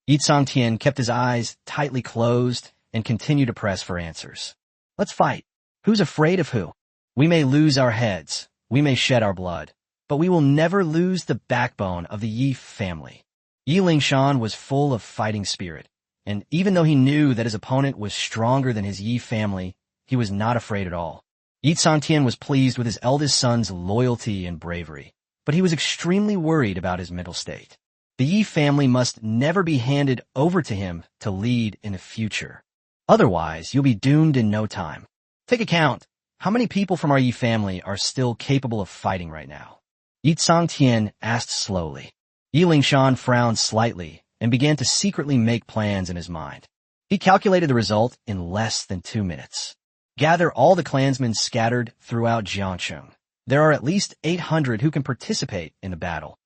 Yi Sangtian kept his eyes tightly closed and continued to press for answers. Let's fight. Who's afraid of who? We may lose our heads, we may shed our blood, but we will never lose the backbone of the Yi family. Yi Lingshan was full of fighting spirit, and even though he knew that his opponent was stronger than his Yi family, he was not afraid at all. Yi Sangtian was pleased with his eldest son's loyalty and bravery, but he was extremely worried about his mental state. The Yi family must never be handed over to him to lead in the future. Otherwise, you'll be doomed in no time. Take account. How many people from our Yi family are still capable of fighting right now? Yi Sangtian asked slowly. Yi Lingshan frowned slightly and began to secretly make plans in his mind. He calculated the result in less than 2 minutes. Gather all the clansmen scattered throughout Jiangcheng. There are at least 800 who can participate in the battle.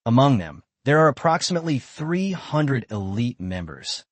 Among them, there are approximately 300 elite members.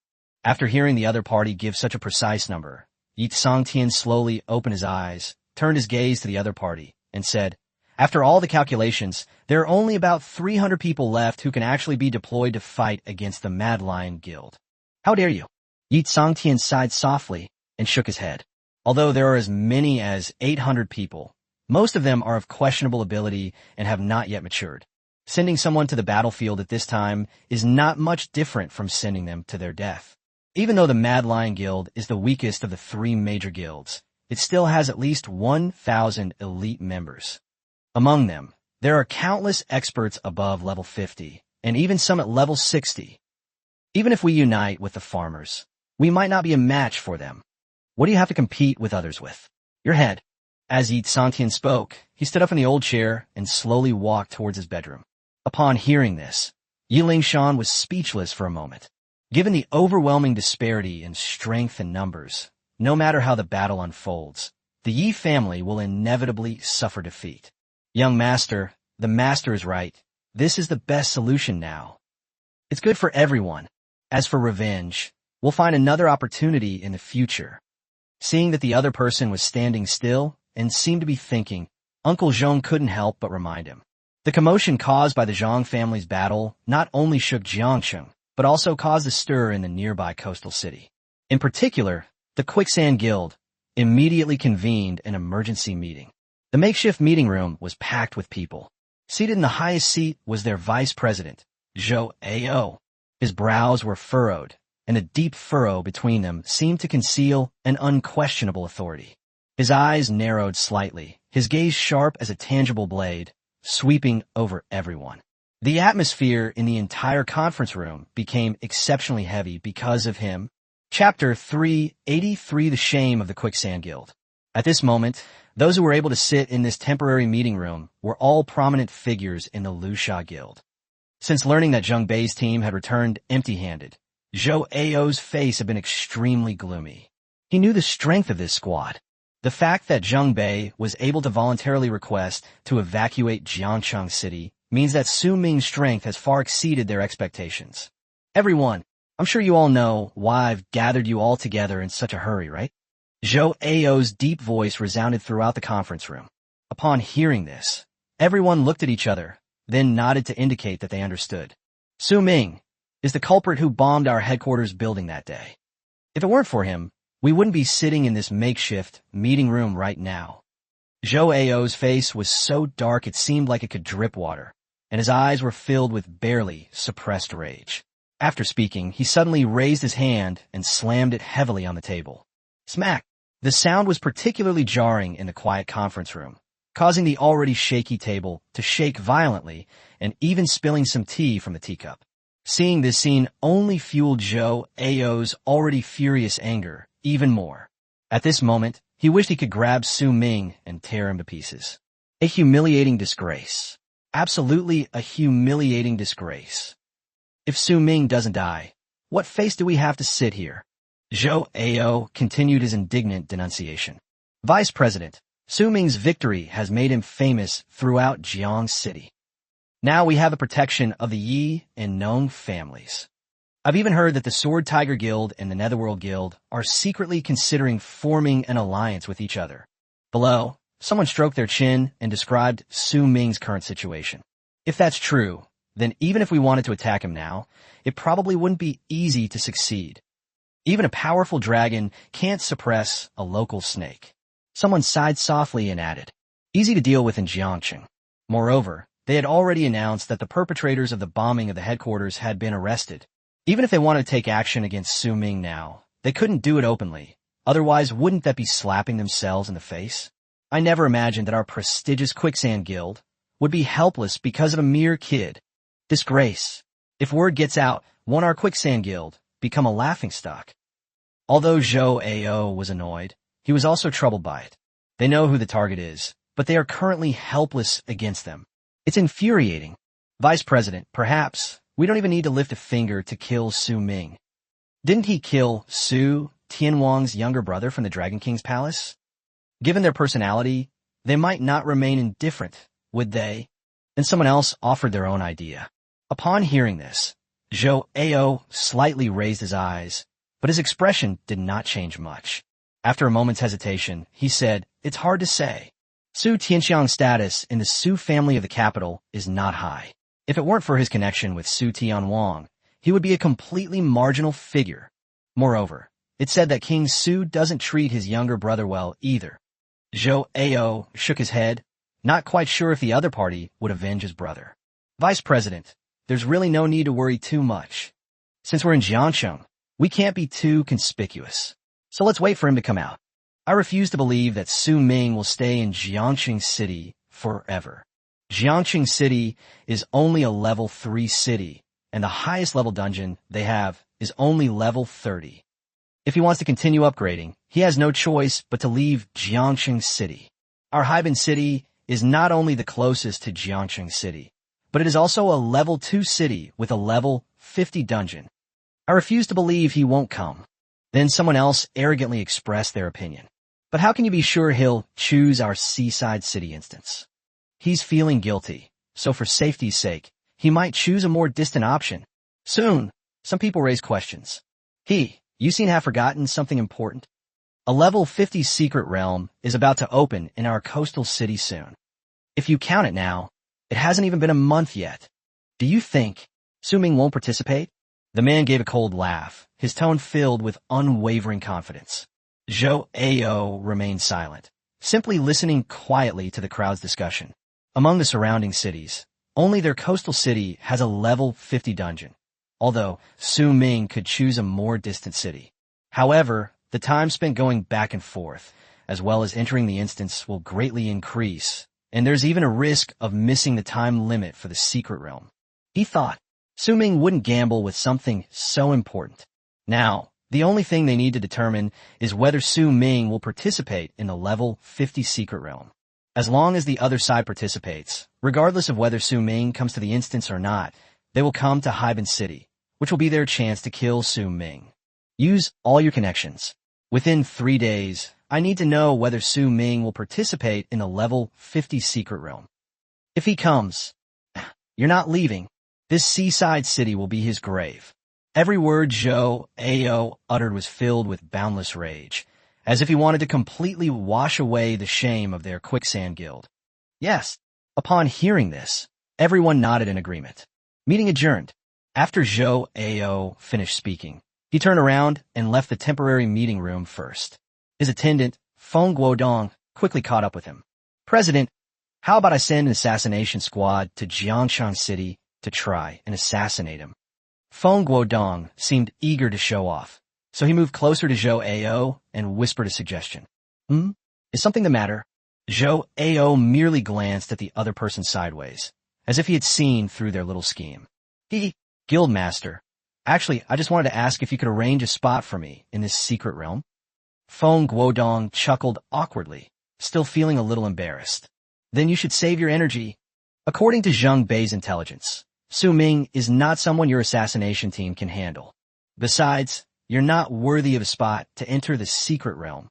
After hearing the other party give such a precise number, Yi Sangtian slowly opened his eyes, turned his gaze to the other party, and said, After all the calculations, there are only about 300 people left who can actually be deployed to fight against the Mad Lion Guild. How dare you? Yi Sangtian sighed softly and shook his head. Although there are as many as 800 people, most of them are of questionable ability and have not yet matured. Sending someone to the battlefield at this time is not much different from sending them to their death. Even though the Mad Lion Guild is the weakest of the 3 major guilds, it still has at least 1,000 elite members. Among them, there are countless experts above level 50, and even some at level 60. Even if we unite with the farmers, we might not be a match for them. What do you have to compete with others with? Your head. As Yi Sangtian spoke, he stood up in the old chair and slowly walked towards his bedroom. Upon hearing this, Yi Lingshan was speechless for a moment. Given the overwhelming disparity in strength and numbers, no matter how the battle unfolds, the Yi family will inevitably suffer defeat. Young master, the master is right. This is the best solution now. It's good for everyone. As for revenge, we'll find another opportunity in the future. Seeing that the other person was standing still and seemed to be thinking, Uncle Zhong couldn't help but remind him. The commotion caused by the Zhang family's battle not only shook Jiangcheng, but also caused a stir in the nearby coastal city. In particular, the Quicksand Guild immediately convened an emergency meeting. The makeshift meeting room was packed with people. Seated in the highest seat was their vice president, Zhou Ao. His brows were furrowed, and a deep furrow between them seemed to conceal an unquestionable authority. His eyes narrowed slightly, his gaze sharp as a tangible blade, sweeping over everyone. The atmosphere in the entire conference room became exceptionally heavy because of him. Chapter 383: The Shame of the Quicksand Guild. At this moment, those who were able to sit in this temporary meeting room were all prominent figures in the Lusha Guild. Since learning that Zheng Bei's team had returned empty-handed, Zhou Ao's face had been extremely gloomy. He knew the strength of this squad. The fact that Zheng Bei was able to voluntarily request to evacuate Jiangcheng City means that Su Ming's strength has far exceeded their expectations. Everyone, I'm sure you all know why I've gathered you all together in such a hurry, right? Zhou Ao's deep voice resounded throughout the conference room. Upon hearing this, everyone looked at each other, then nodded to indicate that they understood. Su Ming is the culprit who bombed our headquarters building that day. If it weren't for him, we wouldn't be sitting in this makeshift meeting room right now. Zhou Ao's face was so dark it seemed like it could drip water, and his eyes were filled with barely suppressed rage. After speaking, he suddenly raised his hand and slammed it heavily on the table. Smack! The sound was particularly jarring in the quiet conference room, causing the already shaky table to shake violently and even spilling some tea from the teacup. Seeing this scene only fueled Zhou Ao's already furious anger even more. At this moment, he wished he could grab Su Ming and tear him to pieces. A humiliating disgrace. Absolutely a humiliating disgrace. If Su Ming doesn't die, what face do we have to sit here? Zhou Ao continued his indignant denunciation. Vice President, Su Ming's victory has made him famous throughout Jiang City. Now we have the protection of the Yi and Nong families. I've even heard that the Sword Tiger Guild and the Netherworld Guild are secretly considering forming an alliance with each other. Below, someone stroked their chin and described Su Ming's current situation. If that's true, then even if we wanted to attack him now, it probably wouldn't be easy to succeed. Even a powerful dragon can't suppress a local snake. Someone sighed softly and added, easy to deal with in Jiangcheng. Moreover, they had already announced that the perpetrators of the bombing of the headquarters had been arrested. Even if they wanted to take action against Su Ming now, they couldn't do it openly. Otherwise, wouldn't that be slapping themselves in the face? I never imagined that our prestigious Quicksand Guild would be helpless because of a mere kid. Disgrace. If word gets out, won't our Quicksand Guild become a laughingstock? Although Zhou Ao was annoyed, he was also troubled by it. They know who the target is, but they are currently helpless against them. It's infuriating. Vice President, perhaps we don't even need to lift a finger to kill Su Ming. Didn't he kill Su Tianwang's younger brother from the Dragon King's palace? Given their personality, they might not remain indifferent, would they? Then someone else offered their own idea. Upon hearing this, Zhou Ao slightly raised his eyes, but his expression did not change much. After a moment's hesitation, he said, it's hard to say. Su Tianxiang's status in the Su family of the capital is not high. If it weren't for his connection with Su Tianwang, he would be a completely marginal figure. Moreover, it's said that King Su doesn't treat his younger brother well either. Zhou Ao shook his head, not quite sure if the other party would avenge his brother. Vice President, there's really no need to worry too much. Since we're in Jiangcheng, we can't be too conspicuous. So let's wait for him to come out. I refuse to believe that Su Ming will stay in Jiangcheng City forever. Jiangcheng City is only a level 3 city, and the highest level dungeon they have is only level 30. If he wants to continue upgrading, he has no choice but to leave Jiangcheng City. Our Haiban City is not only the closest to Jiangcheng City, but it is also a level 2 city with a level 50 dungeon. I refuse to believe he won't come. Then someone else arrogantly expressed their opinion. But how can you be sure he'll choose our seaside city instance? He's feeling guilty, so for safety's sake, he might choose a more distant option. Soon, some people raise questions. You seem to have forgotten something important. A level 50 secret realm is about to open in our coastal city soon. If you count it now, it hasn't even been a month yet. Do you think Su Ming won't participate? The man gave a cold laugh, his tone filled with unwavering confidence. Zhou Ao remained silent, simply listening quietly to the crowd's discussion. Among the surrounding cities, only their coastal city has a level 50 dungeon, although Su Ming could choose a more distant city. However, the time spent going back and forth, as well as entering the instance, will greatly increase, and there's even a risk of missing the time limit for the secret realm. He thought Su Ming wouldn't gamble with something so important. Now, the only thing they need to determine is whether Su Ming will participate in the level 50 secret realm. As long as the other side participates, regardless of whether Su Ming comes to the instance or not, they will come to Haiban City, which will be their chance to kill Su Ming. Use all your connections. Within 3 days, I need to know whether Su Ming will participate in the level 50 secret realm. If he comes, you're not leaving. This seaside city will be his grave. Every word Zhou Ao uttered was filled with boundless rage, as if he wanted to completely wash away the shame of their quicksand guild. Yes. Upon hearing this, everyone nodded in agreement. Meeting adjourned. After Zhou Ao finished speaking, he turned around and left the temporary meeting room first. His attendant, Feng Guodong, quickly caught up with him. President, how about I send an assassination squad to Jiangshan City to try and assassinate him? Feng Guodong seemed eager to show off, so he moved closer to Zhou Ao and whispered a suggestion. Is something the matter? Zhou Ao merely glanced at the other person sideways, as if he had seen through their little scheme. Guildmaster. Actually, I just wanted to ask if you could arrange a spot for me in this secret realm. Feng Guodong chuckled awkwardly, still feeling a little embarrassed. Then you should save your energy. According to Zheng Bei's intelligence, Su Ming is not someone your assassination team can handle. Besides, you're not worthy of a spot to enter the secret realm.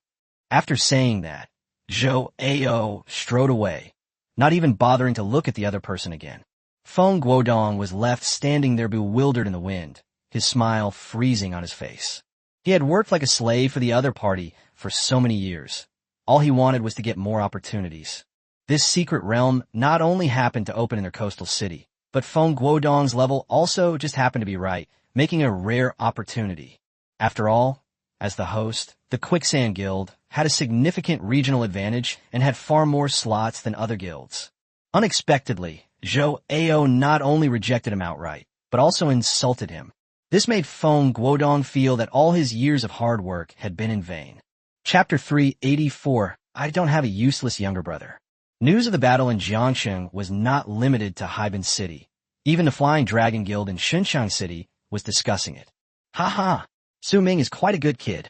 After saying that, Zhou Ao strode away, not even bothering to look at the other person again. Feng Guodong was left standing there bewildered in the wind, his smile freezing on his face. He had worked like a slave for the other party for so many years. All he wanted was to get more opportunities. This secret realm not only happened to open in their coastal city, but Feng Guodong's level also just happened to be right, making a rare opportunity. After all, as the host, the Quicksand Guild had a significant regional advantage and had far more slots than other guilds. Unexpectedly, Zhou Ao not only rejected him outright, but also insulted him. This made Feng Guodong feel that all his years of hard work had been in vain. Chapter 384, I don't have a useless younger brother. News of the battle in Jiangshan was not limited to Haiban City. Even the Flying Dragon Guild in Xinqiang City was discussing it. Ha! Su Ming is quite a good kid.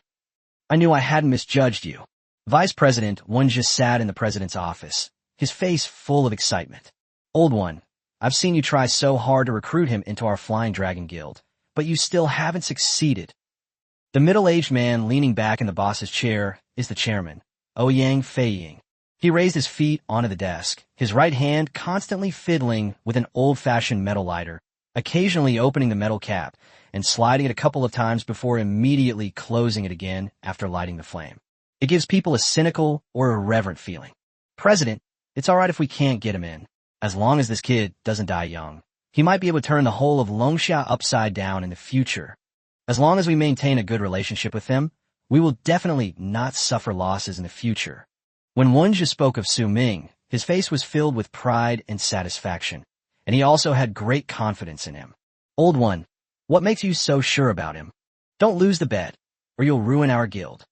I knew I hadn't misjudged you. Vice President Wen just sat in the president's office, his face full of excitement. Old one, I've seen you try so hard to recruit him into our Flying Dragon Guild, but you still haven't succeeded. The middle-aged man leaning back in the boss's chair is the chairman, Ouyang Feiying. He raised his feet onto the desk, his right hand constantly fiddling with an old-fashioned metal lighter, occasionally opening the metal cap and sliding it a couple of times before immediately closing it again after lighting the flame. It gives people a cynical or irreverent feeling. President, it's all right if we can't get him in. As long as this kid doesn't die young, he might be able to turn the whole of Longxia upside down in the future. As long as we maintain a good relationship with them, we will definitely not suffer losses in the future. When Wenjia spoke of Su Ming, his face was filled with pride and satisfaction, and he also had great confidence in him. Old one, what makes you so sure about him? Don't lose the bet, or you'll ruin our guild.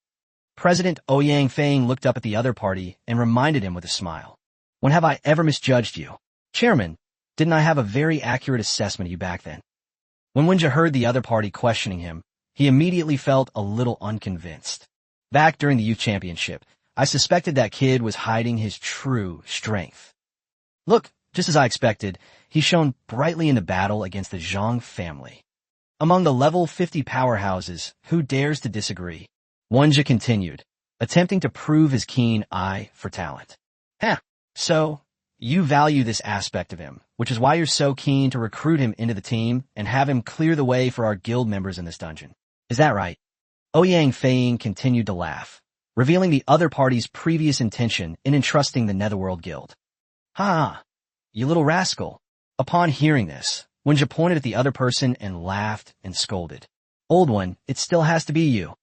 President Ouyang Feiying looked up at the other party and reminded him with a smile. When have I ever misjudged you? Chairman, didn't I have a very accurate assessment of you back then? When Wenjia heard the other party questioning him, he immediately felt a little unconvinced. Back during the youth championship, I suspected that kid was hiding his true strength. Look, just as I expected, he shone brightly in the battle against the Zhang family. Among the level 50 powerhouses, who dares to disagree? Wenjia continued, attempting to prove his keen eye for talent. So, you value this aspect of him, which is why you're so keen to recruit him into the team and have him clear the way for our guild members in this dungeon. Is that right? Ouyang Feiying continued to laugh, revealing the other party's previous intention in entrusting the Netherworld Guild. You little rascal. Upon hearing this, Wenjia pointed at the other person and laughed and scolded. Old one, it still has to be you.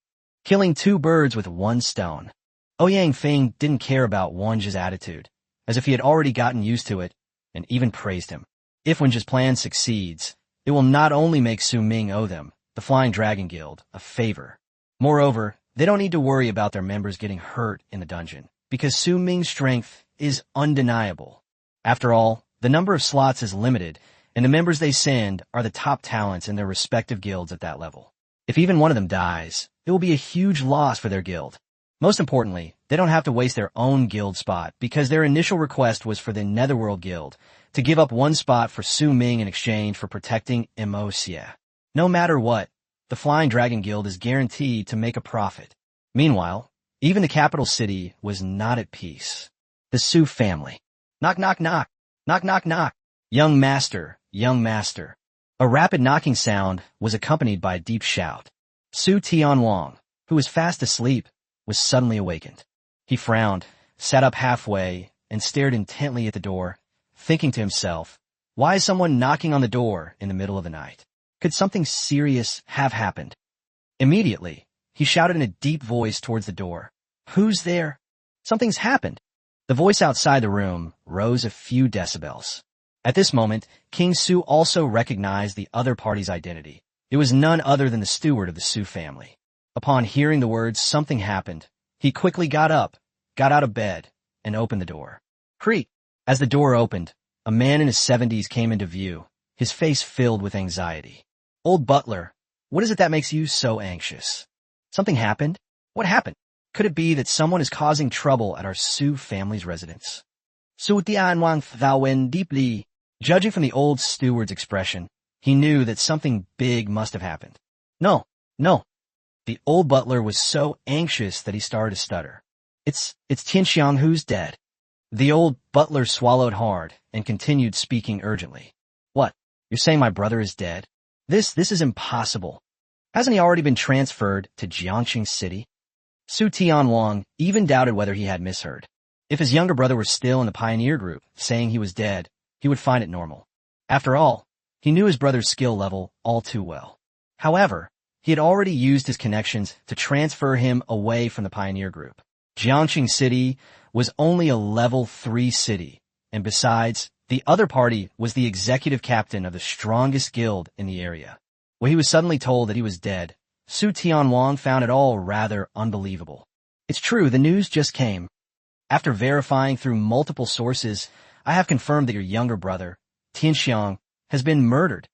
Killing 2 birds with 1 stone. Ouyang Feiying didn't care about Wenjia's attitude, as if he had already gotten used to it, and even praised him. If Wenjia's plan succeeds, it will not only make Su Ming owe them, the Flying Dragon Guild, a favor. Moreover, they don't need to worry about their members getting hurt in the dungeon, because Su Ming's strength is undeniable. After all, the number of slots is limited, and the members they send are the top talents in their respective guilds at that level. If even one of them dies, it will be a huge loss for their guild. Most importantly, they don't have to waste their own guild spot because their initial request was for the Netherworld Guild to give up one spot for Su Ming in exchange for protecting Emocia. No matter what, the Flying Dragon Guild is guaranteed to make a profit. Meanwhile, even the capital city was not at peace. The Su family. Knock, knock, knock. Knock, knock, knock. Young master, young master. A rapid knocking sound was accompanied by a deep shout. Su Tianwang, who was fast asleep, was suddenly awakened. He frowned, sat up halfway, and stared intently at the door, thinking to himself, why is someone knocking on the door in the middle of the night? Could something serious have happened? Immediately, he shouted in a deep voice towards the door. Who's there? Something's happened. The voice outside the room rose a few decibels. At this moment, King Su also recognized the other party's identity. It was none other than the steward of the Su family. Upon hearing the words something happened, he quickly got up, got out of bed, and opened the door. Creak! As the door opened, a man in his 70s came into view, his face filled with anxiety. Old butler, what is it that makes you so anxious? Something happened? What happened? Could it be that someone is causing trouble at our Su family's residence? Su Tianwang thou wen deeply. Judging from the old steward's expression, he knew that something big must have happened. No. The old butler was so anxious that he started to stutter. It's Tianxiang who's dead. The old butler swallowed hard and continued speaking urgently. What? You're saying my brother is dead? This is impossible. Hasn't he already been transferred to Jiangxing City? Su Tianwang even doubted whether he had misheard. If his younger brother were still in the pioneer group, saying he was dead, he would find it normal. After all, he knew his brother's skill level all too well. However, he had already used his connections to transfer him away from the pioneer group. Jiangxing City was only a level 3 city, and besides, the other party was the executive captain of the strongest guild in the area. When he was suddenly told that he was dead, Su Tianwang found it all rather unbelievable. It's true, the news just came. After verifying through multiple sources, I have confirmed that your younger brother, Tianxiang, has been murdered.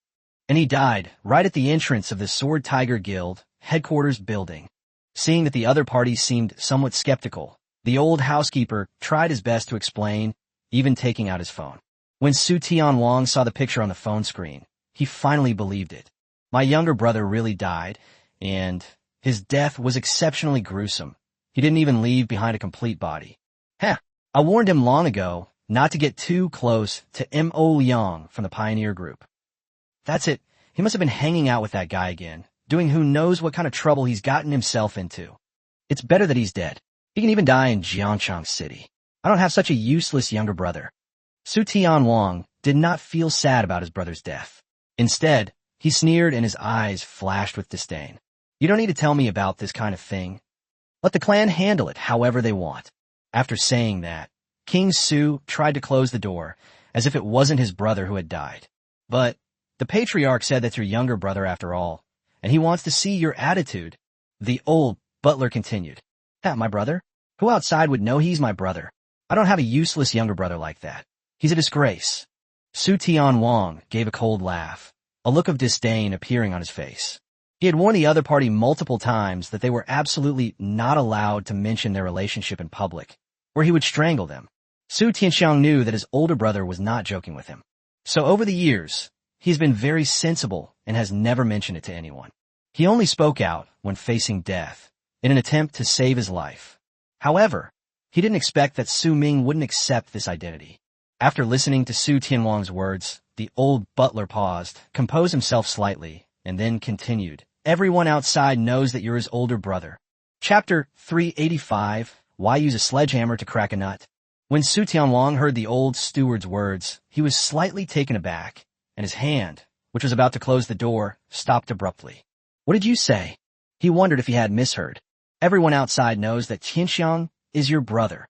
And he died right at the entrance of the Sword Tiger Guild headquarters building. Seeing that the other party seemed somewhat skeptical, the old housekeeper tried his best to explain, even taking out his phone. When Su Tianwang saw the picture on the phone screen, he finally believed it. My younger brother really died, and his death was exceptionally gruesome. He didn't even leave behind a complete body. I warned him long ago not to get too close to M.O. Liang from the Pioneer Group. That's it. He must have been hanging out with that guy again, doing who knows what kind of trouble he's gotten himself into. It's better that he's dead. He can even die in Jiangxing City. I don't have such a useless younger brother. Su Tianwang did not feel sad about his brother's death. Instead, he sneered and his eyes flashed with disdain. You don't need to tell me about this kind of thing. Let the clan handle it however they want. After saying that, King Su tried to close the door, as if it wasn't his brother who had died. But the patriarch said that's your younger brother after all, and he wants to see your attitude. The old butler continued. My brother? Who outside would know he's my brother? I don't have a useless younger brother like that. He's a disgrace. Su Tianwang gave a cold laugh, a look of disdain appearing on his face. He had warned the other party multiple times that they were absolutely not allowed to mention their relationship in public, or he would strangle them. Su Tianxiang knew that his older brother was not joking with him. So over the years, he's been very sensible and has never mentioned it to anyone. He only spoke out when facing death, in an attempt to save his life. However, he didn't expect that Su Ming wouldn't accept this identity. After listening to Su Tianwang's words, the old butler paused, composed himself slightly, and then continued. Everyone outside knows that you're his older brother. Chapter 385, Why Use a Sledgehammer to Crack a Nut? When Su Tianwang heard the old steward's words, he was slightly taken aback, and his hand, which was about to close the door, stopped abruptly. What did you say? He wondered if he had misheard. Everyone outside knows that Tianxiang is your brother.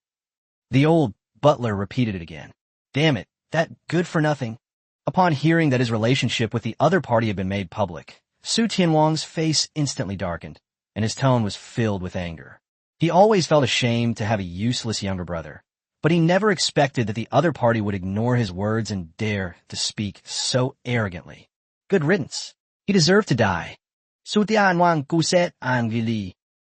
The old butler repeated it again. Damn it, that good-for-nothing. Upon hearing that his relationship with the other party had been made public, Su Tianwang's face instantly darkened, and his tone was filled with anger. He always felt ashamed to have a useless younger brother, but he never expected that the other party would ignore his words and dare to speak so arrogantly. Good riddance. He deserved to die.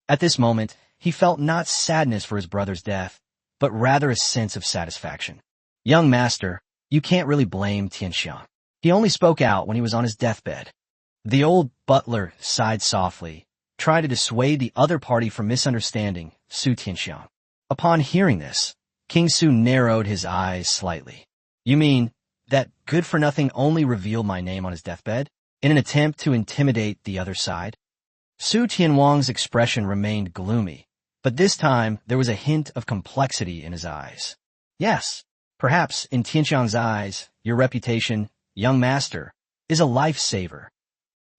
At this moment, he felt not sadness for his brother's death, but rather a sense of satisfaction. Young master, you can't really blame Tianxiang. He only spoke out when he was on his deathbed. The old butler sighed softly, trying to dissuade the other party from misunderstanding Su Tianxiang. Upon hearing this, King Su narrowed his eyes slightly. You mean that good-for-nothing only revealed my name on his deathbed in an attempt to intimidate the other side? Su Tianwang's expression remained gloomy, but this time there was a hint of complexity in his eyes. Yes, perhaps in Tianxiang's eyes, your reputation, young master, is a lifesaver.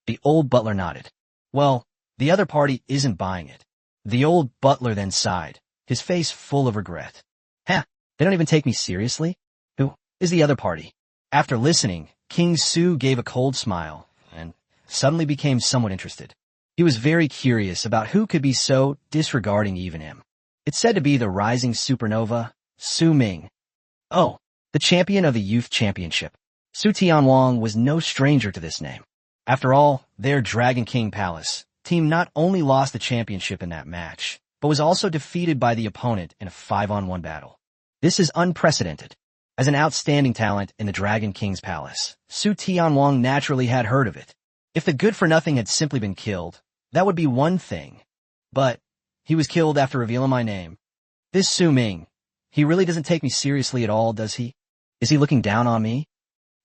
The old butler nodded. Well, the other party isn't buying it. The old butler then sighed, his face full of regret. They don't even take me seriously? Who is the other party? After listening, King Su gave a cold smile and suddenly became somewhat interested. He was very curious about who could be so disregarding even him. It's said to be the rising supernova, Su Ming. Oh, the champion of the youth championship. Su Tianwang was no stranger to this name. After all, their Dragon King Palace team not only lost the championship in that match, but was also defeated by the opponent in a 5-on-1 battle. This is unprecedented. As an outstanding talent in the Dragon King's Palace, Su Tianwang naturally had heard of it. If the good-for-nothing had simply been killed, that would be one thing. But he was killed after revealing my name. This Su Ming, he really doesn't take me seriously at all, does he? Is he looking down on me?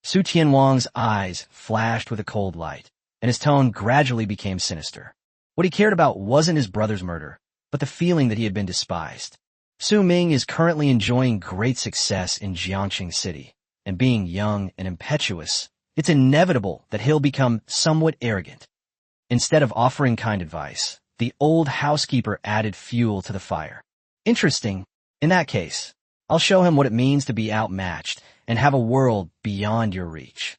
Su Tianwang's eyes flashed with a cold light, and his tone gradually became sinister. What he cared about wasn't his brother's murder, but the feeling that he had been despised. Su Ming is currently enjoying great success in Jiangxing City, and being young and impetuous, it's inevitable that he'll become somewhat arrogant. Instead of offering kind advice, the old housekeeper added fuel to the fire. Interesting. In that case, I'll show him what it means to be outmatched and have a world beyond your reach.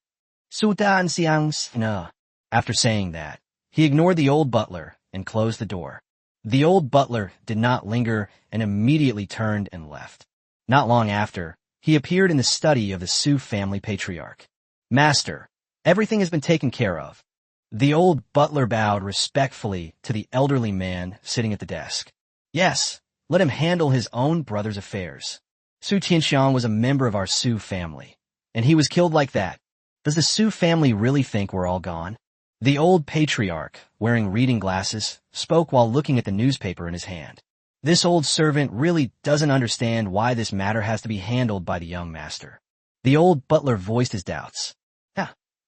After saying that, he ignored the old butler and closed the door. The old butler did not linger and immediately turned and left. Not long after, he appeared in the study of the Su family patriarch. Master, everything has been taken care of. The old butler bowed respectfully to the elderly man sitting at the desk. Yes, let him handle his own brother's affairs. Su Tianxiang was a member of our Su family, and he was killed like that. Does the Su family really think we're all gone? The old patriarch, wearing reading glasses, spoke while looking at the newspaper in his hand. This old servant really doesn't understand why this matter has to be handled by the young master. The old butler voiced his doubts.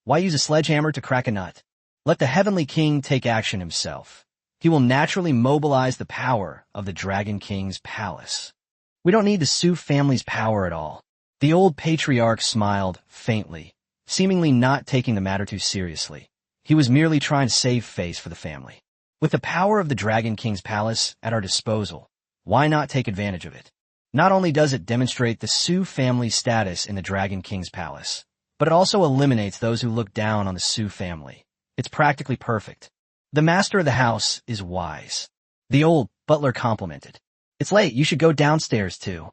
Why use a sledgehammer to crack a nut? Let the heavenly king take action himself. He will naturally mobilize the power of the Dragon King's palace. We don't need the Su family's power at all. The old patriarch smiled faintly, seemingly not taking the matter too seriously. He was merely trying to save face for the family. With the power of the Dragon King's palace at our disposal, why not take advantage of it? Not only does it demonstrate the Su family's status in the Dragon King's palace, but it also eliminates those who look down on the Su family. It's practically perfect. The master of the house is wise. The old butler complimented. It's late, you should go downstairs too.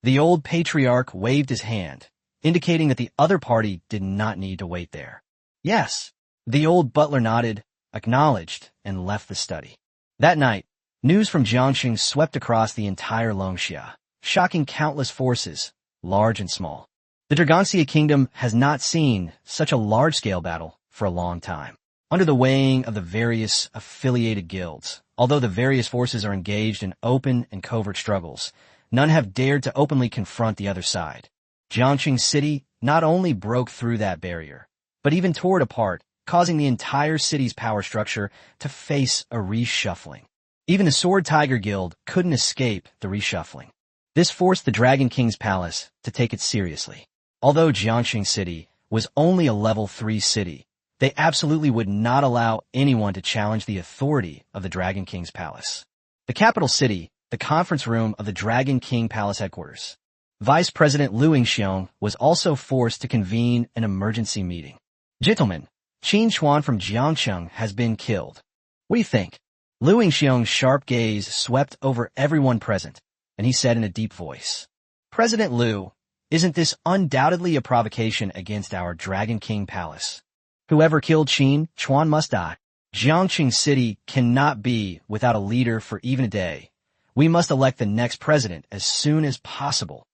The old patriarch waved his hand, indicating that the other party did not need to wait there. Yes. The old butler nodded, acknowledged, and left the study. That night, news from Jiangxing swept across the entire Longxia, shocking countless forces, large and small. The Dragongxia Kingdom has not seen such a large-scale battle for a long time. Under the weighing of the various affiliated guilds, although the various forces are engaged in open and covert struggles, none have dared to openly confront the other side. Jiangxing City not only broke through that barrier, but even tore it apart, causing the entire city's power structure to face a reshuffling. Even the Sword Tiger Guild couldn't escape the reshuffling. This forced the Dragon King's palace to take it seriously. Although Jiangxing City was only a level 3 city, they absolutely would not allow anyone to challenge the authority of the Dragon King's palace. The capital city, the conference room of the Dragon King Palace headquarters. Vice President Lu Yingxiong was also forced to convene an emergency meeting. Gentlemen, Qin Chuan from Jiangxing has been killed. What do you think? Lu Yingxiong's sharp gaze swept over everyone present, and he said in a deep voice. President Liu, isn't this undoubtedly a provocation against our Dragon King Palace? Whoever killed Qin, Chuan must die. Jiangqing City cannot be without a leader for even a day. We must elect the next president as soon as possible.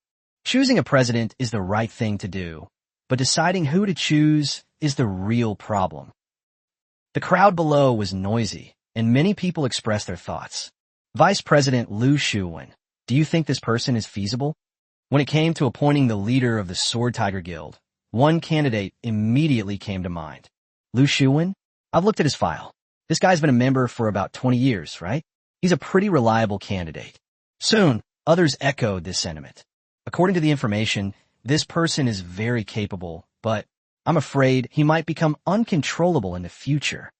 Choosing a president is the right thing to do, but deciding who to choose is the real problem. The crowd below was noisy, and many people expressed their thoughts. Vice President Liu Shuwen, do you think this person is feasible? When it came to appointing the leader of the Sword Tiger Guild, one candidate immediately came to mind. Liu Shuwen? I've looked at his file. This guy's been a member for about 20 years, right? He's a pretty reliable candidate. Soon, others echoed this sentiment. According to the information, this person is very capable, but I'm afraid he might become uncontrollable in the future.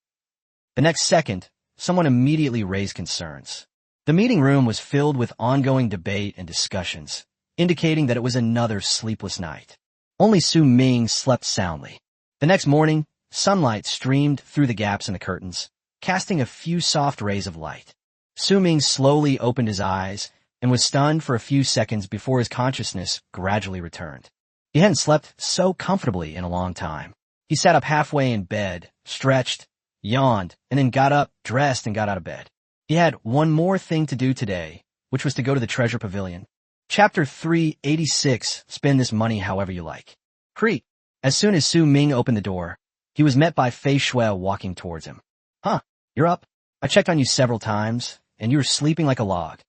The next second, someone immediately raised concerns. The meeting room was filled with ongoing debate and discussions, indicating that it was another sleepless night. Only Su Ming slept soundly. The next morning, sunlight streamed through the gaps in the curtains, casting a few soft rays of light. Su Ming slowly opened his eyes and was stunned for a few seconds before his consciousness gradually returned. He hadn't slept so comfortably in a long time. He sat up halfway in bed, stretched, yawned, and then got up, dressed, and got out of bed. He had one more thing to do today, which was to go to the treasure pavilion. Chapter 386, Spend this money however you like. Creep. As soon as Su Ming opened the door, he was met by Fei Shui walking towards him. Huh, you're up? I checked on you several times, and you were sleeping like a log.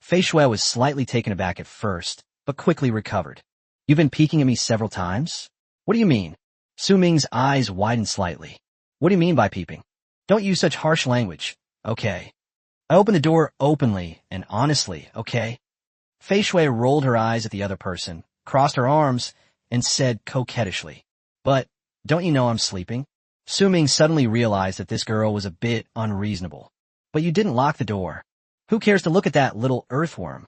Fei Shui was slightly taken aback at first, but quickly recovered. You've been peeking at me several times? What do you mean? Su Ming's eyes widened slightly. What do you mean by peeping? Don't use such harsh language. Okay. I opened the door openly and honestly, okay? Fei Shui rolled her eyes at the other person, crossed her arms, and said coquettishly, But, don't you know I'm sleeping? Su Ming suddenly realized that this girl was a bit unreasonable. But you didn't lock the door. Who cares to look at that little earthworm?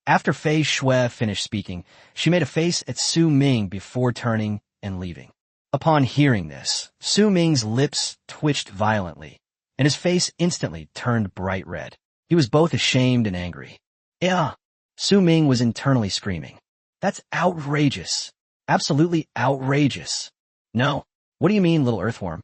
After Fei Shui finished speaking, she made a face at Su Ming before turning and leaving. Upon hearing this, Su Ming's lips twitched violently, and his face instantly turned bright red. He was both ashamed and angry. Yeah, Su Ming was internally screaming. That's outrageous. Absolutely outrageous. No. What do you mean, little earthworm?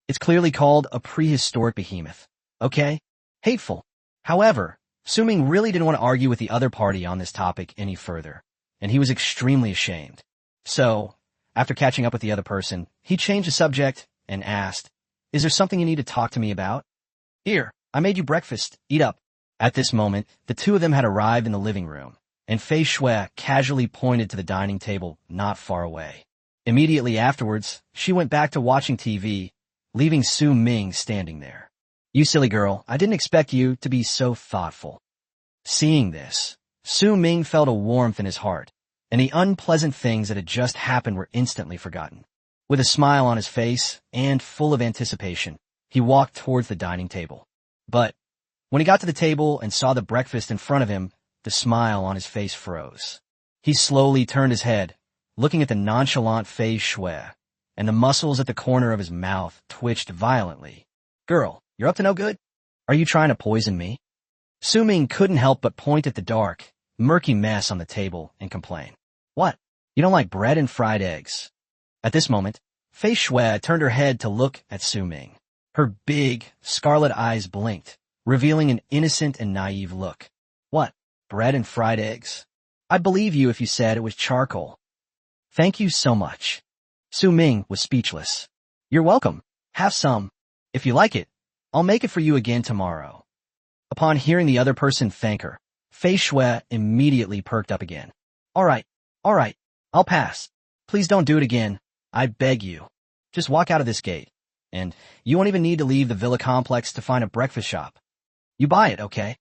It's clearly called a prehistoric behemoth. Okay? Hateful. However, Su Ming really didn't want to argue with the other party on this topic any further, and he was extremely ashamed. So, after catching up with the other person, he changed the subject and asked, Is there something you need to talk to me about? Here, I made you breakfast. Eat up. At this moment, the two of them had arrived in the living room, and Fei Shui casually pointed to the dining table not far away. Immediately afterwards, she went back to watching TV, leaving Su Ming standing there. You silly girl, I didn't expect you to be so thoughtful. Seeing this, Su Ming felt a warmth in his heart, and the unpleasant things that had just happened were instantly forgotten. With a smile on his face and full of anticipation, he walked towards the dining table. But when he got to the table and saw the breakfast in front of him, the smile on his face froze. He slowly turned his head, looking at the nonchalant Fei Shui, and the muscles at the corner of his mouth twitched violently. Girl, you're up to no good? Are you trying to poison me? Su Ming couldn't help but point at the dark, murky mess on the table and complain. What? You don't like bread and fried eggs? At this moment, Fei Shui turned her head to look at Su Ming. Her big, scarlet eyes blinked, revealing an innocent and naive look. What? Bread and fried eggs? I'd believe you if you said it was charcoal. Thank you so much. Su Ming was speechless. You're welcome. Have some. If you like it, I'll make it for you again tomorrow. Upon hearing the other person thank her, Fei Shui immediately perked up again. All right, I'll pass. Please don't do it again. I beg you. Just walk out of this gate, and you won't even need to leave the villa complex to find a breakfast shop. You buy it, okay?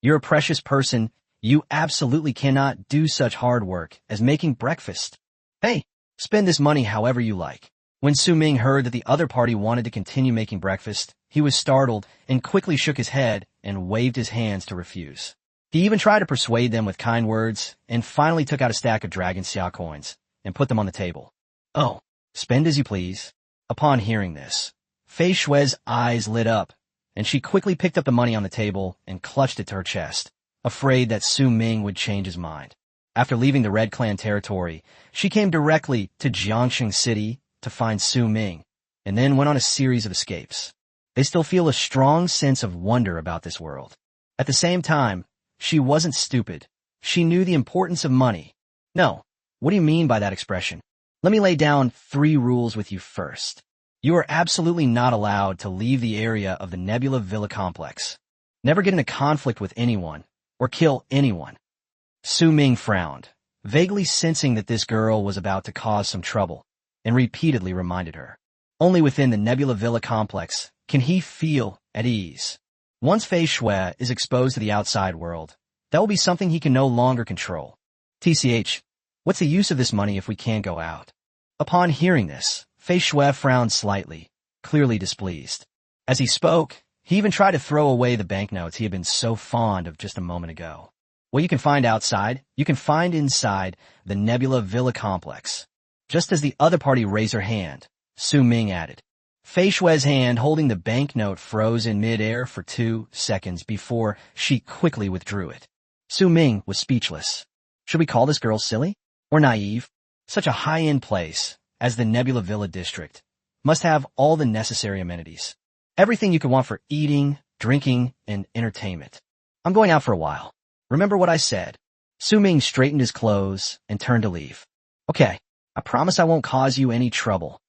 You're a precious person. You absolutely cannot do such hard work as making breakfast. Hey, spend this money however you like. When Su Ming heard that the other party wanted to continue making breakfast, he was startled and quickly shook his head and waved his hands to refuse. He even tried to persuade them with kind words and finally took out a stack of Dragon Xia coins and put them on the table. Oh, spend as you please. Upon hearing this, Fei Shui's eyes lit up, and she quickly picked up the money on the table and clutched it to her chest, afraid that Su Ming would change his mind. After leaving the Red Clan territory, she came directly to Jiangxing City to find Su Ming, and then went on a series of escapes. They still feel a strong sense of wonder about this world. At the same time, she wasn't stupid. She knew the importance of money. No, what do you mean by that expression? Let me lay down 3 rules with you first. You are absolutely not allowed to leave the area of the Nebula Villa complex. Never get in a conflict with anyone, or kill anyone. Su Ming frowned, vaguely sensing that this girl was about to cause some trouble, and repeatedly reminded her. Only within the Nebula Villa complex can he feel at ease. Once Fei Shui is exposed to the outside world, that will be something he can no longer control. TCH, what's the use of this money if we can't go out? Upon hearing this, Fei Shui frowned slightly, clearly displeased. As he spoke, he even tried to throw away the banknotes he had been so fond of just a moment ago. What you can find outside, you can find inside the Nebula Villa complex. Just as the other party raised her hand, Su Ming added. Fei Shui's hand holding the banknote froze in mid-air for 2 seconds before she quickly withdrew it. Su Ming was speechless. Should we call this girl silly? Or naive? Such a high-end place, as the Nebula Villa district, must have all the necessary amenities. Everything you could want for eating, drinking, and entertainment. I'm going out for a while. Remember what I said. Su Ming straightened his clothes and turned to leave. Okay, I promise I won't cause you any trouble.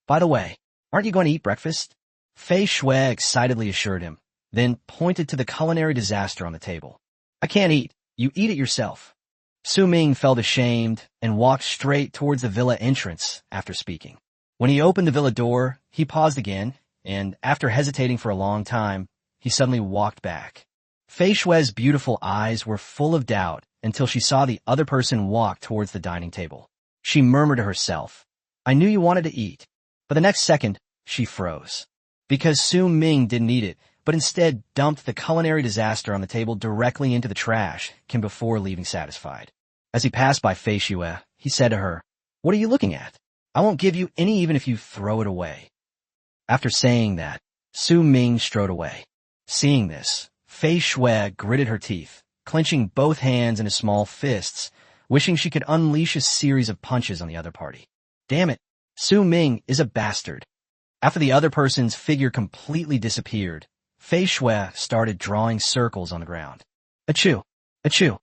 By the way, aren't you going to eat breakfast? Fei Shui excitedly assured him, then pointed to the culinary disaster on the table. I can't eat. You eat it yourself. Su Ming felt ashamed and walked straight towards the villa entrance after speaking. When he opened the villa door, he paused again, and after hesitating for a long time, he suddenly walked back. Fei Shui's beautiful eyes were full of doubt until she saw the other person walk towards the dining table. She murmured to herself, I knew you wanted to eat. But the next second, she froze. Because Su Ming didn't eat it, but instead dumped the culinary disaster on the table directly into the trash can before leaving satisfied. As he passed by Fei Shui, he said to her, What are you looking at? I won't give you any even if you throw it away. After saying that, Su Ming strode away. Seeing this, Fei Shui gritted her teeth, clenching both hands into small fists, wishing she could unleash a series of punches on the other party. Damn it, Su Ming is a bastard. After the other person's figure completely disappeared, Fei Shui started drawing circles on the ground. Achoo! Achoo!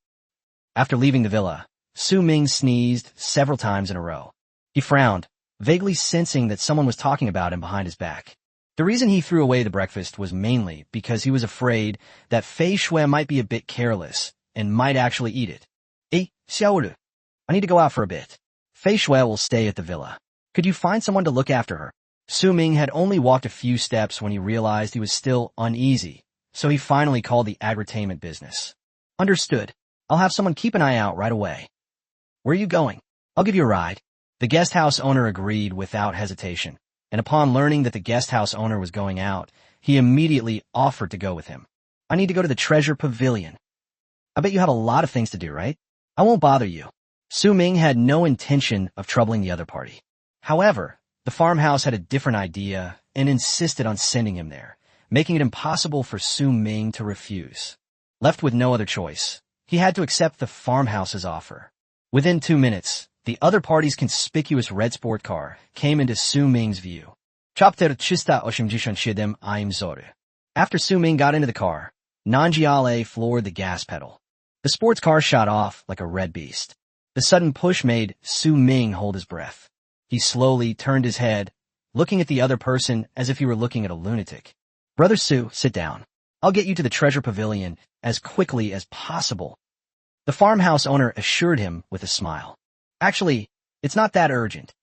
After leaving the villa, Su Ming sneezed several times in a row. He frowned, vaguely sensing that someone was talking about him behind his back. The reason he threw away the breakfast was mainly because he was afraid that Fei Shui might be a bit careless and might actually eat it. Xiaoru, I need to go out for a bit. Fei Shui will stay at the villa. Could you find someone to look after her? Su Ming had only walked a few steps when he realized he was still uneasy, so he finally called the agri-tainment business. Understood. I'll have someone keep an eye out right away. Where are you going? I'll give you a ride. The guest house owner agreed without hesitation, and upon learning that the guest house owner was going out, he immediately offered to go with him. I need to go to the treasure pavilion. I bet you have a lot of things to do, right? I won't bother you. Su Ming had no intention of troubling the other party. However, the farmhouse had a different idea and insisted on sending him there, making it impossible for Su Ming to refuse. Left with no other choice, he had to accept the farmhouse's offer. Within 2 minutes, the other party's conspicuous red sport car came into Su Ming's view. After Su Ming got into the car, Nanjiale floored the gas pedal. The sports car shot off like a red beast. The sudden push made Su Ming hold his breath. He slowly turned his head, looking at the other person as if he were looking at a lunatic. Brother Su, sit down. I'll get you to the treasure pavilion as quickly as possible. The farmhouse owner assured him with a smile. Actually, it's not that urgent.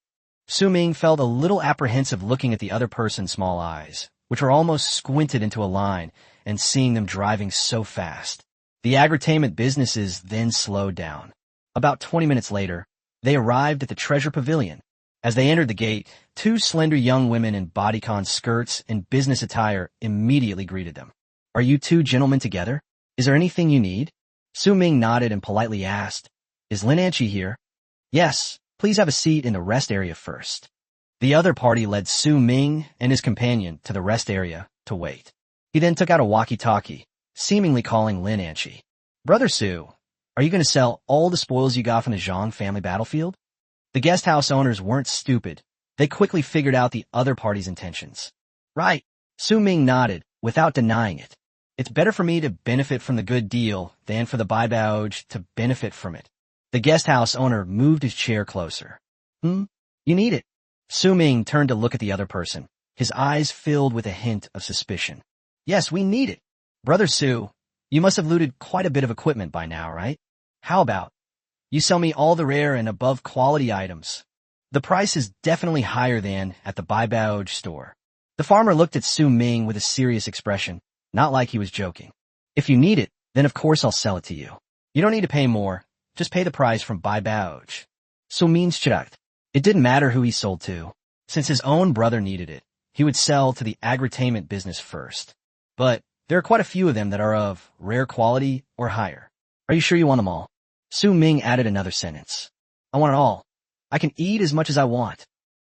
Su Ming felt a little apprehensive looking at the other person's small eyes, which were almost squinted into a line, and seeing them driving so fast. The agri-tainment businesses then slowed down. About 20 minutes later, they arrived at the treasure pavilion. As they entered the gate, 2 slender young women in bodycon skirts and business attire immediately greeted them. Are you 2 gentlemen together? Is there anything you need? Su Ming nodded and politely asked, Is Lin Anqi here? Yes, please have a seat in the rest area first. The other party led Su Ming and his companion to the rest area to wait. He then took out a walkie-talkie, seemingly calling Lin Anqi. Brother Su, Are you going to sell all the spoils you got from the Zhang family battlefield? The guest house owners weren't stupid. They quickly figured out the other party's intentions. Right. Su Ming nodded, without denying it. It's better for me to benefit from the good deal than for the baibao to benefit from it. The guest house owner moved his chair closer. You need it. Su Ming turned to look at the other person, his eyes filled with a hint of suspicion. Yes, we need it. Brother Su, you must have looted quite a bit of equipment by now, right? How about you sell me all the rare and above quality items? The price is definitely higher than at the baibao store. The farmer looked at Su Ming with a serious expression, not like he was joking. If you need it, then of course I'll sell it to you. You don't need to pay more. Just pay the price from baibao. Su Ming shrugged. It didn't matter who he sold to. Since his own brother needed it, he would sell to the agri-tainment business first. But there are quite a few of them that are of rare quality or higher. Are you sure you want them all? Su Ming added another sentence. I want it all. I can eat as much as I want.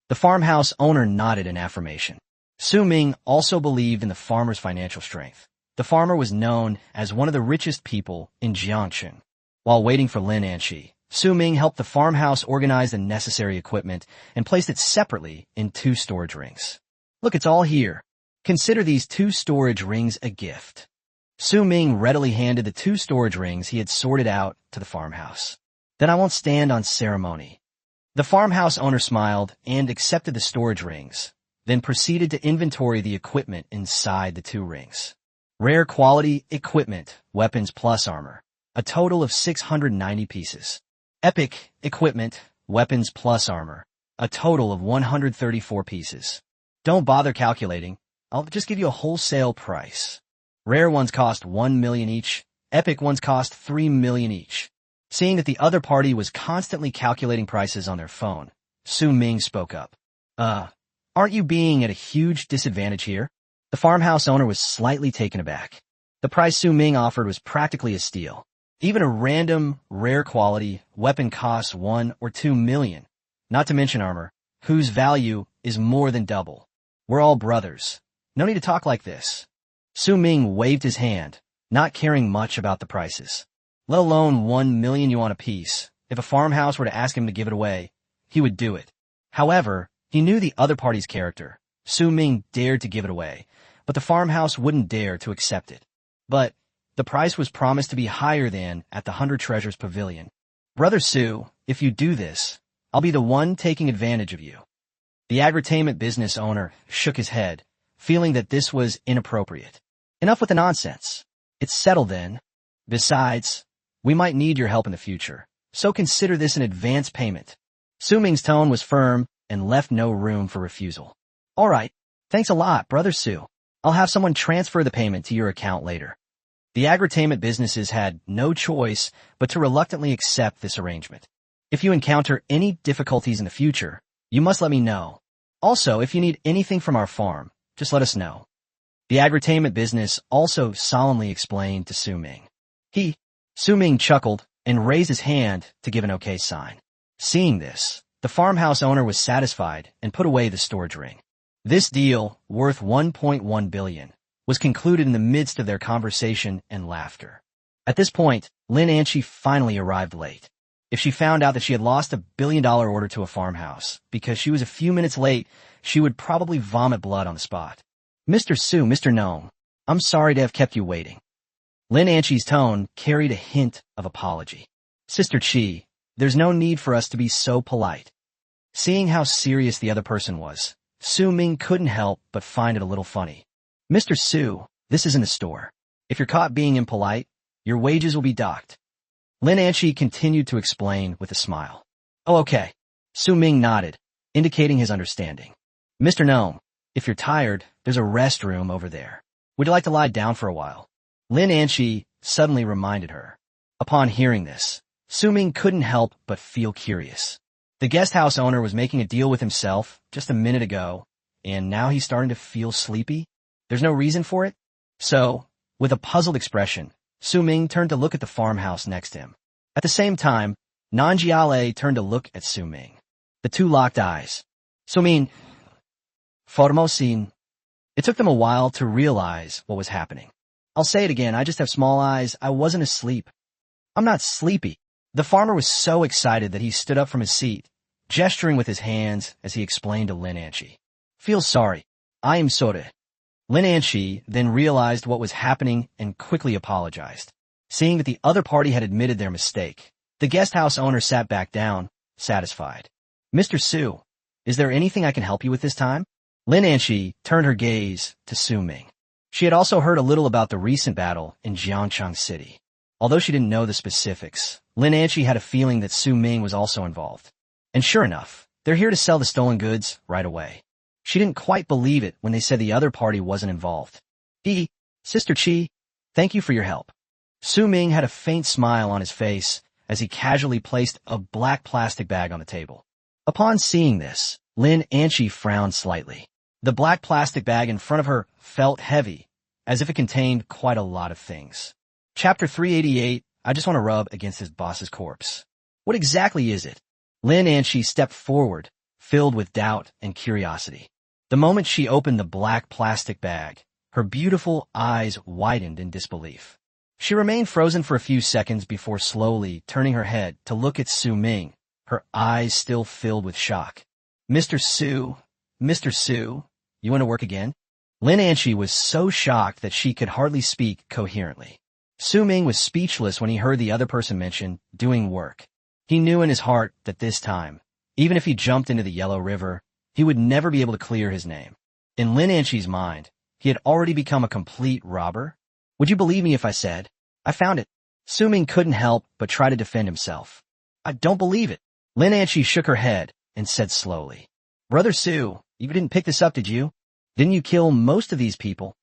The farmhouse owner nodded in affirmation. Su Ming also believed in the farmer's financial strength. The farmer was known as one of the richest people in Jiangxin. While waiting for Lin Anshi, Su Ming helped the farmhouse organize the necessary equipment and placed it separately in 2 storage rings. Look, it's all here. Consider these 2 storage rings a gift. Su Ming readily handed the 2 storage rings he had sorted out to the farmhouse. Then I won't stand on ceremony. The farmhouse owner smiled and accepted the storage rings, then proceeded to inventory the equipment inside the 2 rings. Rare quality equipment, weapons plus armor, a total of 690 pieces. Epic equipment, weapons plus armor, a total of 134 pieces. Don't bother calculating. I'll just give you a wholesale price. Rare ones cost 1 million each. Epic ones cost 3 million each. Seeing that the other party was constantly calculating prices on their phone, Su Ming spoke up. Aren't you being at a huge disadvantage here? The farmhouse owner was slightly taken aback. The price Su Ming offered was practically a steal. Even a random, rare quality weapon costs 1 or 2 million, not to mention armor, whose value is more than double. We're all brothers. No need to talk like this. Su Ming waved his hand, not caring much about the prices. Let alone 1 million yuan apiece. If a farmhouse were to ask him to give it away, he would do it. However, he knew the other party's character. Su Ming dared to give it away, but the farmhouse wouldn't dare to accept it. But the price was promised to be higher than at the 100 Treasures Pavilion. Brother Su, if you do this, I'll be the one taking advantage of you. The agri-tainment business owner shook his head, feeling that this was inappropriate. Enough with the nonsense. It's settled then. Besides, we might need your help in the future, so consider this an advance payment. Su Ming's tone was firm and left no room for refusal. All right, thanks a lot, Brother Su. I'll have someone transfer the payment to your account later. The agri-tainment businesses had no choice but to reluctantly accept this arrangement. If you encounter any difficulties in the future, you must let me know. Also, if you need anything from our farm, just let us know. The agri-tainment business also solemnly explained to Su Ming. Su Ming chuckled and raised his hand to give an okay sign. Seeing this, the farmhouse owner was satisfied and put away the storage ring. This deal, worth 1.1 billion, was concluded in the midst of their conversation and laughter. At this point, Lin Anshi finally arrived late. If she found out that she had lost a $1 billion order to a farmhouse because she was a few minutes late, she would probably vomit blood on the spot. Mr. Su, Mr. Gnome, I'm sorry to have kept you waiting. Lin Anshi's tone carried a hint of apology. Sister Chi, there's no need for us to be so polite. Seeing how serious the other person was, Su Ming couldn't help but find it a little funny. Mr. Su, this isn't a store. If you're caught being impolite, your wages will be docked. Lin Anshi continued to explain with a smile. Oh, okay. Su Ming nodded, indicating his understanding. Mr. Gnome, if you're tired, there's a restroom over there. Would you like to lie down for a while? Lin Anshi suddenly reminded her. Upon hearing this, Su Ming couldn't help but feel curious. The guest house owner was making a deal with himself just a minute ago, and now he's starting to feel sleepy? There's no reason for it? So, with a puzzled expression, Su Ming turned to look at the farmhouse next to him. At the same time, Nanjiale turned to look at Su Ming. The two locked eyes. Su Ming, Formosin. It took them a while to realize what was happening. I'll say it again, I just have small eyes, I wasn't asleep. I'm not sleepy. The farmer was so excited that he stood up from his seat, gesturing with his hands as he explained to Lin Anchi. Feel sorry. I am sorry. Lin Anchi then realized what was happening and quickly apologized. Seeing that the other party had admitted their mistake, the guest house owner sat back down, satisfied. Mr. Su, is there anything I can help you with this time? Lin Anchi turned her gaze to Su Ming. She had also heard a little about the recent battle in Jiangcheng City. Although she didn't know the specifics, Lin Anchi had a feeling that Su Ming was also involved. And sure enough, they're here to sell the stolen goods right away. She didn't quite believe it when they said the other party wasn't involved. Sister Chi, thank you for your help. Su Ming had a faint smile on his face as he casually placed a black plastic bag on the table. Upon seeing this, Lin Anchi frowned slightly. The black plastic bag in front of her felt heavy, as if it contained quite a lot of things. Chapter 388, I just want to rub against his boss's corpse. What exactly is it? Lin Anchi stepped forward, filled with doubt and curiosity. The moment she opened the black plastic bag, her beautiful eyes widened in disbelief. She remained frozen for a few seconds before slowly turning her head to look at Su Ming, her eyes still filled with shock. Mr. Su, you want to work again? Lin Anchi was so shocked that she could hardly speak coherently. Su Ming was speechless when he heard the other person mention doing work. He knew in his heart that this time, even if he jumped into the Yellow River, he would never be able to clear his name. In Lin Anchi's mind, he had already become a complete robber. Would you believe me if I said, I found it? Su Ming couldn't help but try to defend himself. I don't believe it. Lin Anchi shook her head and said slowly, Brother Su, you didn't pick this up, did you? Didn't you kill most of these people?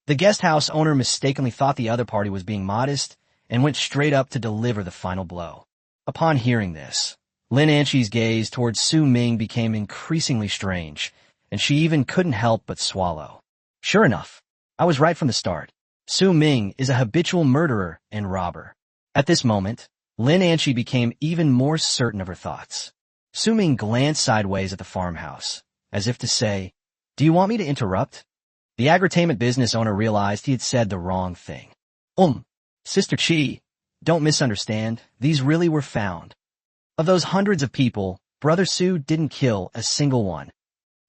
The guest house owner mistakenly thought the other party was being modest and went straight up to deliver the final blow. Upon hearing this, Lin Anchi's gaze towards Su Ming became increasingly strange, and she even couldn't help but swallow. Sure enough, I was right from the start. Su Ming is a habitual murderer and robber. At this moment, Lin Anchi became even more certain of her thoughts. Su Ming glanced sideways at the farmhouse, as if to say, Do you want me to interrupt? The agritainment business owner realized he had said the wrong thing. Sister Chi, don't misunderstand, these really were found. Of those hundreds of people, Brother Su didn't kill a single one.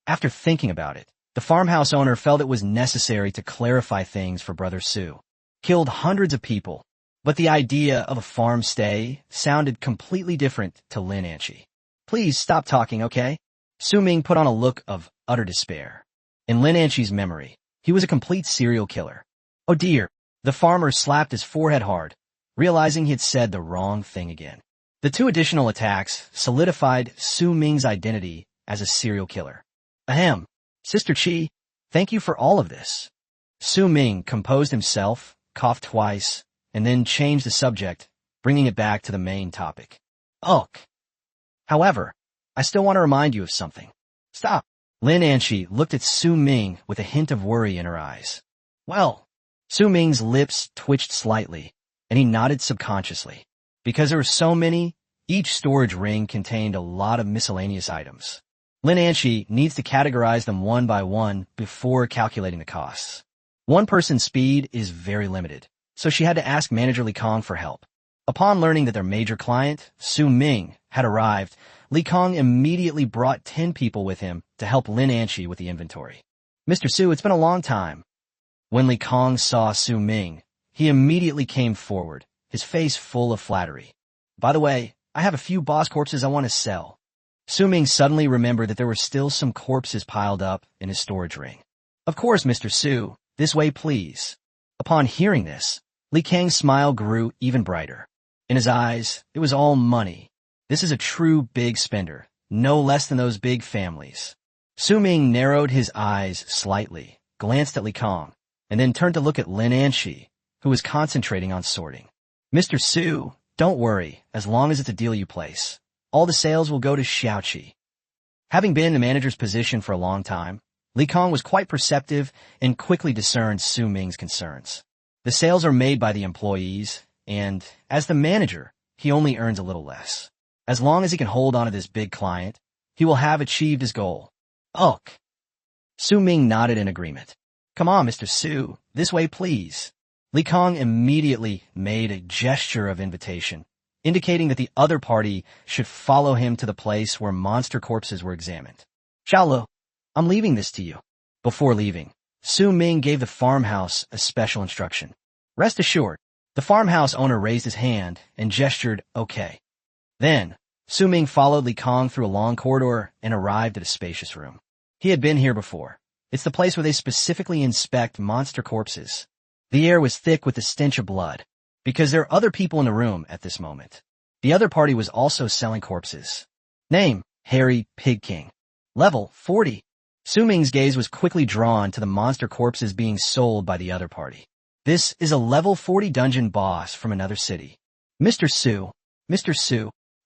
After thinking about it, the farmhouse owner felt it was necessary to clarify things for Brother Su. Killed hundreds of people, but the idea of a farm stay sounded completely different to Lin Anchi. Please stop talking, okay? Su Ming put on a look of utter despair. In Lin Anchi's memory, he was a complete serial killer. Oh dear, the farmer slapped his forehead hard, realizing he had said the wrong thing again. The two additional attacks solidified Su Ming's identity as a serial killer. Ahem, Sister Chi, thank you for all of this. Su Ming composed himself, coughed twice, and then changed the subject, bringing it back to the main topic. However, I still want to remind you of something. Stop. Lin Anchi looked at Su Ming with a hint of worry in her eyes. Well, Su Ming's lips twitched slightly, and he nodded subconsciously. Because there were so many, each storage ring contained a lot of miscellaneous items. Lin Anchi needs to categorize them one by one before calculating the costs. One person's speed is very limited, so she had to ask Manager Li Kong for help. Upon learning that their major client, Su Ming, had arrived, Li Kong immediately brought 10 people with him to help Lin Anchi with the inventory. Mr. Su, it's been a long time. When Li Kong saw Su Ming, he immediately came forward, his face full of flattery. By the way, I have a few boss corpses I want to sell. Su Ming suddenly remembered that there were still some corpses piled up in his storage ring. Of course, Mr. Su, this way please. Upon hearing this, Li Kang's smile grew even brighter. In his eyes, it was all money. This is a true big spender, no less than those big families. Su Ming narrowed his eyes slightly, glanced at Li Kong, and then turned to look at Lin Anchi, who was concentrating on sorting. Mr. Su, don't worry, as long as it's a deal you place. All the sales will go to Xiaoqi. Having been in the manager's position for a long time, Li Kong was quite perceptive and quickly discerned Su Ming's concerns. The sales are made by the employees, and, as the manager, he only earns a little less. As long as he can hold on to this big client, he will have achieved his goal. Su Ming nodded in agreement. Come on, Mr. Su, this way please. Li Kong immediately made a gesture of invitation, indicating that the other party should follow him to the place where monster corpses were examined. Xiaolu, I'm leaving this to you. Before leaving, Su Ming gave the farmhouse a special instruction. Rest assured, the farmhouse owner raised his hand and gestured okay. Then, Su Ming followed Li Kong through a long corridor and arrived at a spacious room. He had been here before. It's the place where they specifically inspect monster corpses. The air was thick with the stench of blood, because there are other people in the room at this moment. The other party was also selling corpses. Name, Harry Pig King. Level, 40. Su Ming's gaze was quickly drawn to the monster corpses being sold by the other party. This is a level 40 dungeon boss from another city. Mr. Su.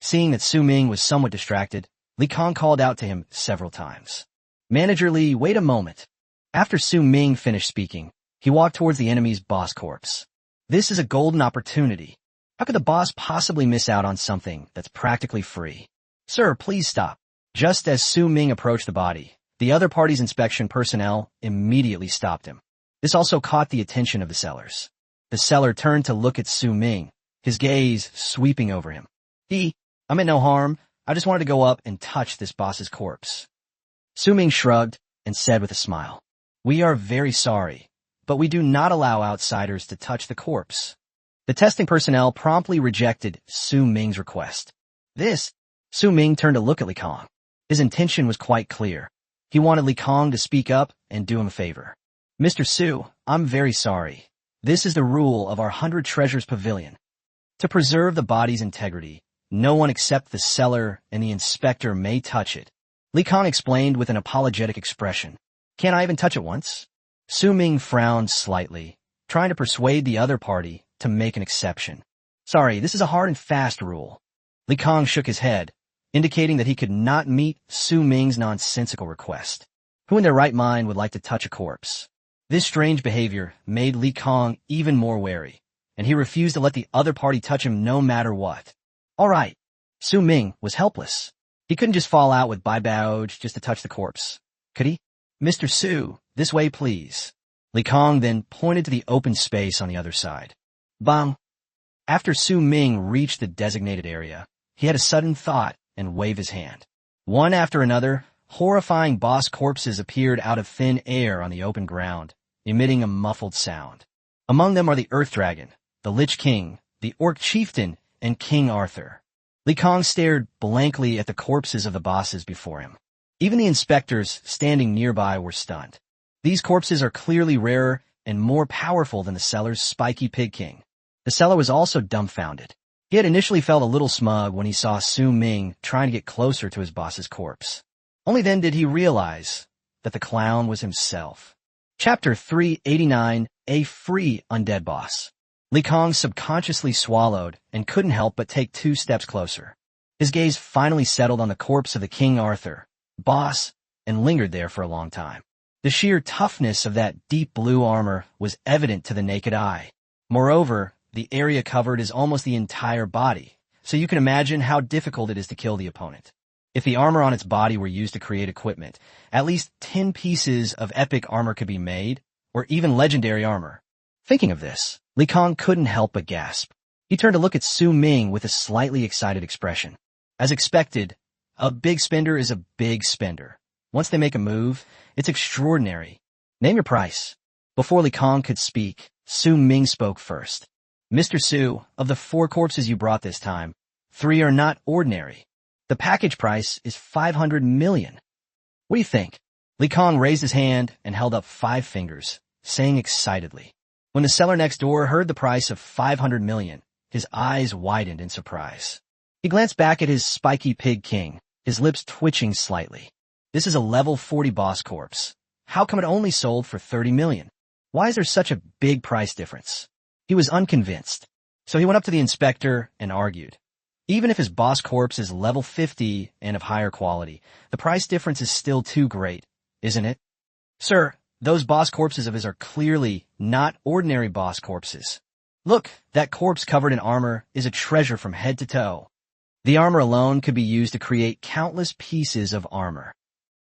Seeing that Su Ming was somewhat distracted, Li Kong called out to him several times. Manager Li, wait a moment. After Su Ming finished speaking, he walked towards the enemy's boss corpse. This is a golden opportunity. How could the boss possibly miss out on something that's practically free? Sir, please stop. Just as Su Ming approached the body, the other party's inspection personnel immediately stopped him. This also caught the attention of the sellers. The seller turned to look at Su Ming, his gaze sweeping over him. I meant no harm. I just wanted to go up and touch this boss's corpse. Su Ming shrugged and said with a smile, We are very sorry, but we do not allow outsiders to touch the corpse. The testing personnel promptly rejected Su Ming's request. Su Ming turned to look at Li Kong. His intention was quite clear. He wanted Li Kong to speak up and do him a favor. Mr. Su, I'm very sorry. This is the rule of our 100 Treasures Pavilion. To preserve the body's integrity, no one except the seller and the inspector may touch it. Li Kong explained with an apologetic expression. Can't I even touch it once? Su Ming frowned slightly, trying to persuade the other party to make an exception. Sorry, this is a hard and fast rule. Li Kong shook his head, indicating that he could not meet Su Ming's nonsensical request. Who in their right mind would like to touch a corpse? This strange behavior made Li Kong even more wary, and he refused to let the other party touch him no matter what. All right. Su Ming was helpless. He couldn't just fall out with Baibao just to touch the corpse, could he? Mr. Su, this way please. Li Kong then pointed to the open space on the other side. Bang! After Su Ming reached the designated area, he had a sudden thought and waved his hand. One after another, horrifying boss corpses appeared out of thin air on the open ground, emitting a muffled sound. Among them are the Earth Dragon, the Lich King, the Orc Chieftain, and King Arthur. Li Kong stared blankly at the corpses of the bosses before him. Even the inspectors standing nearby were stunned. These corpses are clearly rarer and more powerful than the seller's spiky Pig King. The seller was also dumbfounded. He had initially felt a little smug when he saw Su Ming trying to get closer to his boss's corpse. Only then did he realize that the clown was himself. Chapter 389, A Free Undead Boss. Li Kong subconsciously swallowed and couldn't help but take 2 steps closer. His gaze finally settled on the corpse of the King Arthur, boss, and lingered there for a long time. The sheer toughness of that deep blue armor was evident to the naked eye. Moreover, the area covered is almost the entire body, so you can imagine how difficult it is to kill the opponent. If the armor on its body were used to create equipment, at least 10 pieces of epic armor could be made, or even legendary armor. Thinking of this, Li Kong couldn't help but gasp. He turned to look at Su Ming with a slightly excited expression. As expected, a big spender is a big spender. Once they make a move, it's extraordinary. Name your price. Before Li Kong could speak, Su Ming spoke first. Mr. Su, of the 4 corpses you brought this time, 3 are not ordinary. The package price is 500 million. What do you think? Li Kong raised his hand and held up 5 fingers, saying excitedly. When the seller next door heard the price of 500 million, his eyes widened in surprise. He glanced back at his spiky Pig King, his lips twitching slightly. This is a level 40 boss corpse. How come it only sold for 30 million? Why is there such a big price difference? He was unconvinced, so he went up to the inspector and argued. Even if his boss corpse is level 50 and of higher quality, the price difference is still too great, isn't it? Sir, those boss corpses of his are clearly not ordinary boss corpses. Look, that corpse covered in armor is a treasure from head to toe. The armor alone could be used to create countless pieces of armor.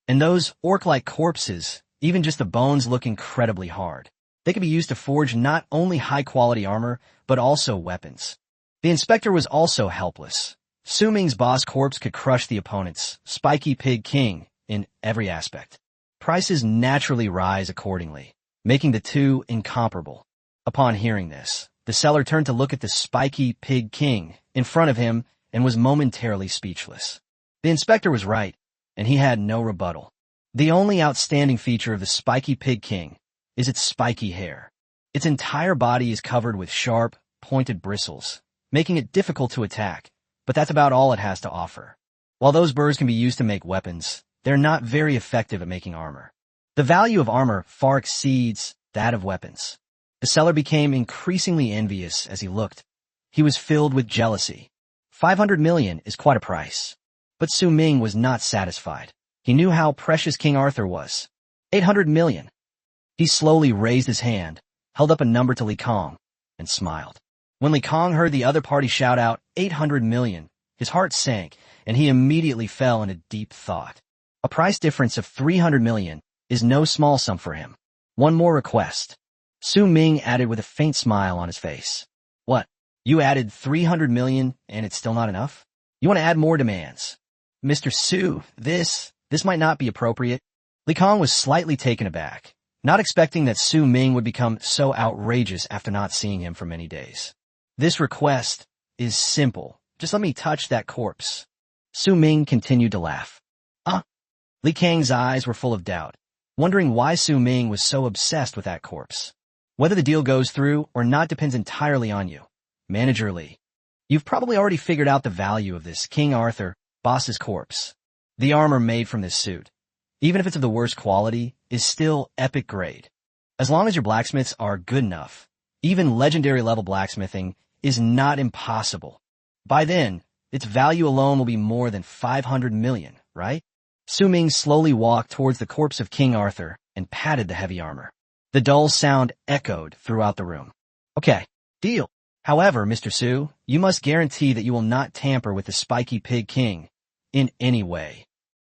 And those orc-like corpses, even just the bones look incredibly hard. They could be used to forge not only high-quality armor, but also weapons. The inspector was also helpless. Su Ming's boss corpse could crush the opponent's Spiky Pig King in every aspect. Prices naturally rise accordingly, making the two incomparable. Upon hearing this, the seller turned to look at the Spiky Pig King in front of him and was momentarily speechless. The inspector was right, and he had no rebuttal. The only outstanding feature of the Spiky Pig King is its spiky hair. Its entire body is covered with sharp, pointed bristles, making it difficult to attack, but that's about all it has to offer. While those burrs can be used to make weapons, they're not very effective at making armor. The value of armor far exceeds that of weapons. The seller became increasingly envious as he looked. He was filled with jealousy. 500 million is quite a price. But Su Ming was not satisfied. He knew how precious King Arthur was. 800 million. He slowly raised his hand, held up a number to Li Kong, and smiled. When Li Kong heard the other party shout out 800 million, his heart sank, and he immediately fell into deep thought. A price difference of 300 million is no small sum for him. One more request. Su Ming added with a faint smile on his face. What? You added 300 million and it's still not enough? You want to add more demands? Mr. Su, this might not be appropriate. Li Kong was slightly taken aback, not expecting that Su Ming would become so outrageous after not seeing him for many days. This request is simple. Just let me touch that corpse. Su Ming continued to laugh. Li Kang's eyes were full of doubt, wondering why Su Ming was so obsessed with that corpse. Whether the deal goes through or not depends entirely on you. Manager Li. You've probably already figured out the value of this King Arthur boss's corpse. The armor made from this suit, even if it's of the worst quality, is still epic grade. As long as your blacksmiths are good enough, even legendary level blacksmithing is not impossible. By then, its value alone will be more than 500 million, right? Su Ming slowly walked towards the corpse of King Arthur and patted the heavy armor. The dull sound echoed throughout the room. Okay, deal. However, Mr. Su, you must guarantee that you will not tamper with the Spiky Pig King in any way.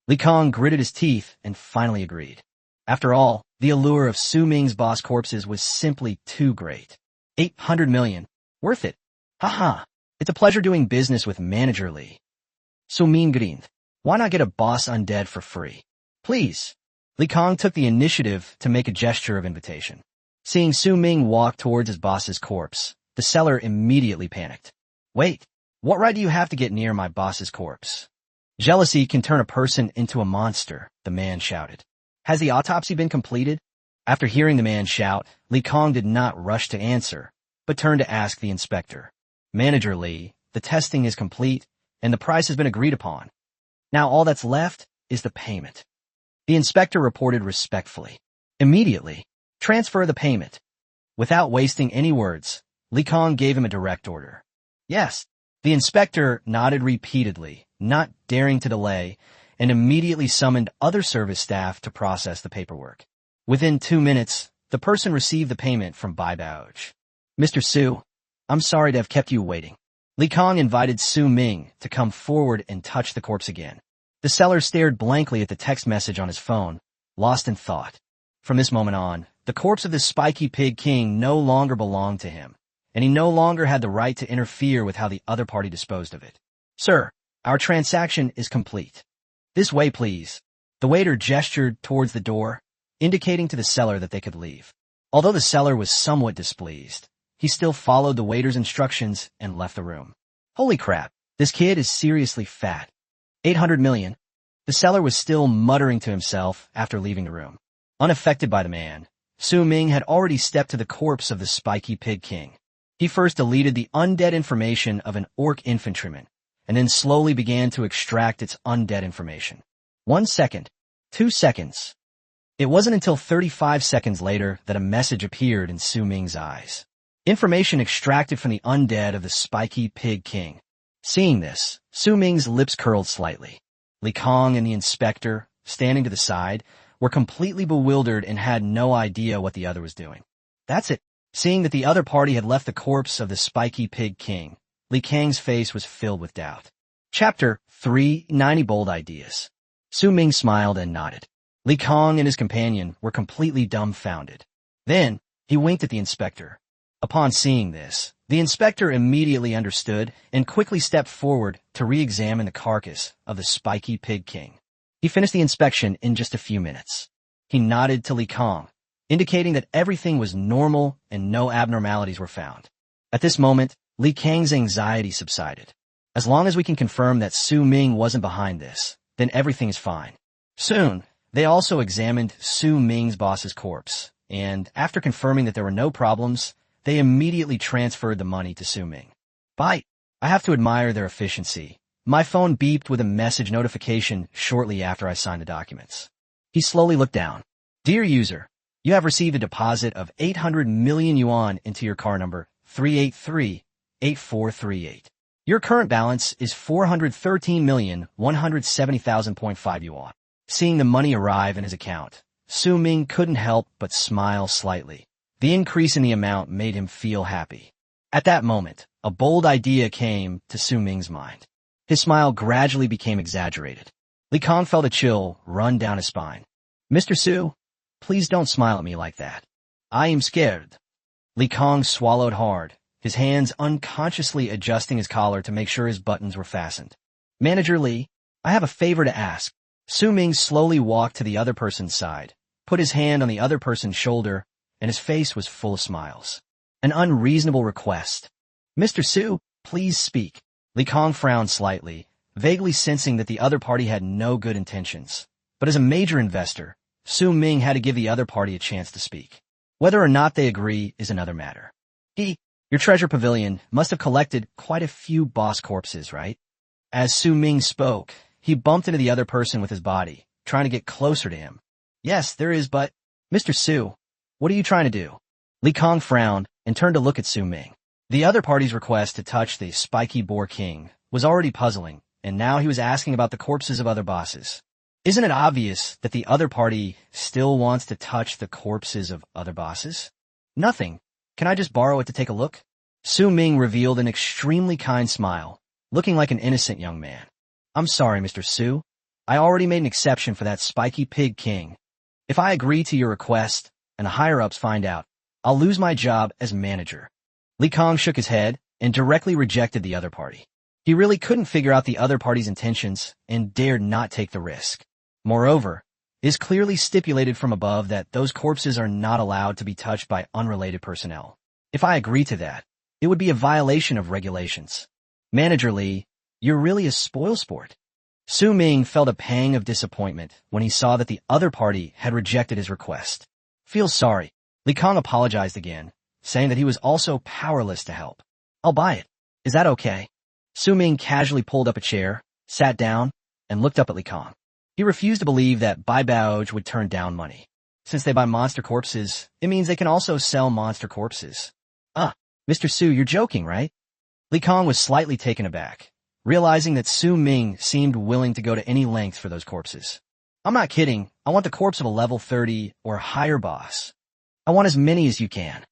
Li Kong gritted his teeth and finally agreed. After all, the allure of Su Ming's boss corpses was simply too great. 800 million. Worth it. Haha. It's a pleasure doing business with Manager Li. Su Ming grinned. Why not get a boss undead for free? Please. Li Kong took the initiative to make a gesture of invitation. Seeing Su Ming walk towards his boss's corpse, the seller immediately panicked. Wait, what right do you have to get near my boss's corpse? Jealousy can turn a person into a monster, the man shouted. Has the autopsy been completed? After hearing the man shout, Li Kong did not rush to answer, but turned to ask the inspector. Manager Li, the testing is complete, and the price has been agreed upon. Now all that's left is the payment. The inspector reported respectfully. Immediately, transfer the payment. Without wasting any words, Li Kong gave him a direct order. Yes. The inspector nodded repeatedly, not daring to delay, and immediately summoned other service staff to process the paperwork. Within 2 minutes, the person received the payment from Bai Baoj. Mr. Su, I'm sorry to have kept you waiting. Li Kong invited Su Ming to come forward and touch the corpse again. The seller stared blankly at the text message on his phone, lost in thought. From this moment on, the corpse of the Spiky Pig King no longer belonged to him, and he no longer had the right to interfere with how the other party disposed of it. Sir, our transaction is complete. This way, please. The waiter gestured towards the door, indicating to the seller that they could leave. Although the seller was somewhat displeased, he still followed the waiter's instructions and left the room. Holy crap, this kid is seriously fat. 800 million. The seller was still muttering to himself after leaving the room. Unaffected by the man, Su Ming had already stepped to the corpse of the Spiky Pig King. He first deleted the undead information of an orc infantryman, and then slowly began to extract its undead information. 1 second. 2 seconds. It wasn't until 35 seconds later that a message appeared in Su Ming's eyes. Information extracted from the undead of the Spiky Pig King. Seeing this, Su Ming's lips curled slightly. Li Kong and the inspector, standing to the side, were completely bewildered and had no idea what the other was doing. That's it. Seeing that the other party had left the corpse of the Spiky Pig King, Li Kang's face was filled with doubt. Chapter 3: 90 Bold Ideas. Su Ming smiled and nodded. Li Kong and his companion were completely dumbfounded. Then, He winked at the inspector. Upon seeing this, the inspector immediately understood and quickly stepped forward to re-examine the carcass of the spiky pig king. He finished the inspection in just a few minutes. He nodded to Li Kong, indicating that everything was normal and no abnormalities were found. At this moment, Li Kang's anxiety subsided. As long as we can confirm that Su Ming wasn't behind this, then everything is fine. Soon, they also examined Su Ming's boss's corpse, and after confirming that there were no problems, they immediately transferred the money to Su Ming. I have to admire their efficiency. My phone beeped with a message notification shortly after I signed the documents. He slowly looked down. Dear user, you have received a deposit of 800 million yuan into your car number 383-8438. Your current balance is 413,170,000.5 yuan. Seeing the money arrive in his account, Su Ming couldn't help but smile slightly. The increase in the amount made him feel happy. At that moment, a bold idea came to Su Ming's mind. His smile gradually became exaggerated. Li Kong felt a chill run down his spine. Mr. Su, please don't smile at me like that. I am scared. Li Kong swallowed hard, his hands unconsciously adjusting his collar to make sure his buttons were fastened. Manager Li, I have a favor to ask. Su Ming slowly walked to the other person's side, put his hand on the other person's shoulder, and his face was full of smiles. An unreasonable request. Mr. Su, please speak. Li Kong frowned slightly, vaguely sensing that the other party had no good intentions. But as a major investor, Su Ming had to give the other party a chance to speak. Whether or not they agree is another matter. Your treasure pavilion must have collected quite a few boss corpses, right? As Su Ming spoke, he bumped into the other person with his body, trying to get closer to him. Yes, there is, but... Mr. Su, what are you trying to do? Li Kong frowned and turned to look at Su Ming. The other party's request to touch the spiky boar king was already puzzling, and now he was asking about the corpses of other bosses. Isn't it obvious that the other party still wants to touch the corpses of other bosses? Nothing. Can I just borrow it to take a look? Su Ming revealed an extremely kind smile, looking like an innocent young man. I'm sorry, Mr. Su. I already made an exception for that spiky pig king. If I agree to your request and the higher-ups find out, I'll lose my job as manager. Li Kong shook his head and directly rejected the other party. He really couldn't figure out the other party's intentions and dared not take the risk. Moreover, it is clearly stipulated from above that those corpses are not allowed to be touched by unrelated personnel. If I agree to that, it would be a violation of regulations. Manager Li, you're really a spoilsport. Su Ming felt a pang of disappointment when he saw that the other party had rejected his request. Feel sorry. Li Kong apologized again, saying that he was also powerless to help. I'll buy it. Is that okay? Su Ming casually pulled up a chair, sat down, and looked up at Li Kong. He refused to believe that Bai Baoj would turn down money. Since they buy monster corpses, it means they can also sell monster corpses. Mr. Su, you're joking, right? Li Kong was slightly taken aback, realizing that Su Ming seemed willing to go to any length for those corpses. I'm not kidding. I want the corpse of a level 30 or higher boss. I want as many as you can.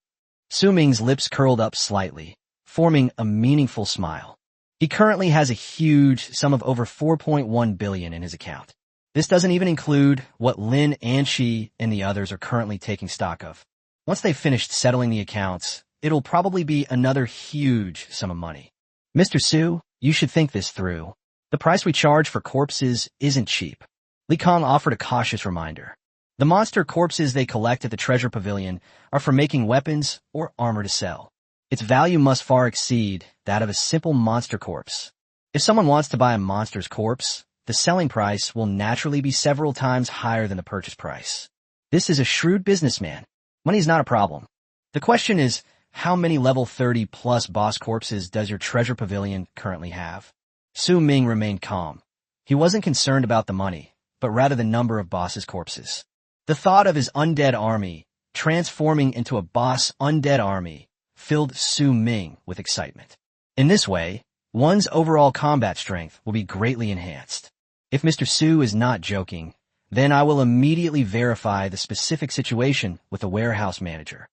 Su Ming's lips curled up slightly, forming a meaningful smile. He currently has a huge sum of over 4.1 billion in his account. This doesn't even include what Lin and Shi and the others are currently taking stock of. Once they've finished settling the accounts, it'll probably be another huge sum of money. Mr. Su, you should think this through. The price we charge for corpses isn't cheap. Li Kong offered a cautious reminder. The monster corpses they collect at the treasure pavilion are for making weapons or armor to sell. Its value must far exceed that of a simple monster corpse. If someone wants to buy a monster's corpse, the selling price will naturally be several times higher than the purchase price. This is a shrewd businessman. Money's not a problem. The question is, how many level 30 plus boss corpses does your treasure pavilion currently have? Su Ming remained calm. He wasn't concerned about the money, but rather the number of boss's corpses. The thought of his undead army transforming into a boss undead army filled Su Ming with excitement. In this way, one's overall combat strength will be greatly enhanced. If Mr. Su is not joking, then I will immediately verify the specific situation with the warehouse manager.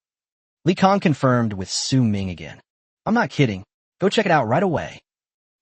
Li Kong confirmed with Su Ming again. I'm not kidding. Go check it out right away.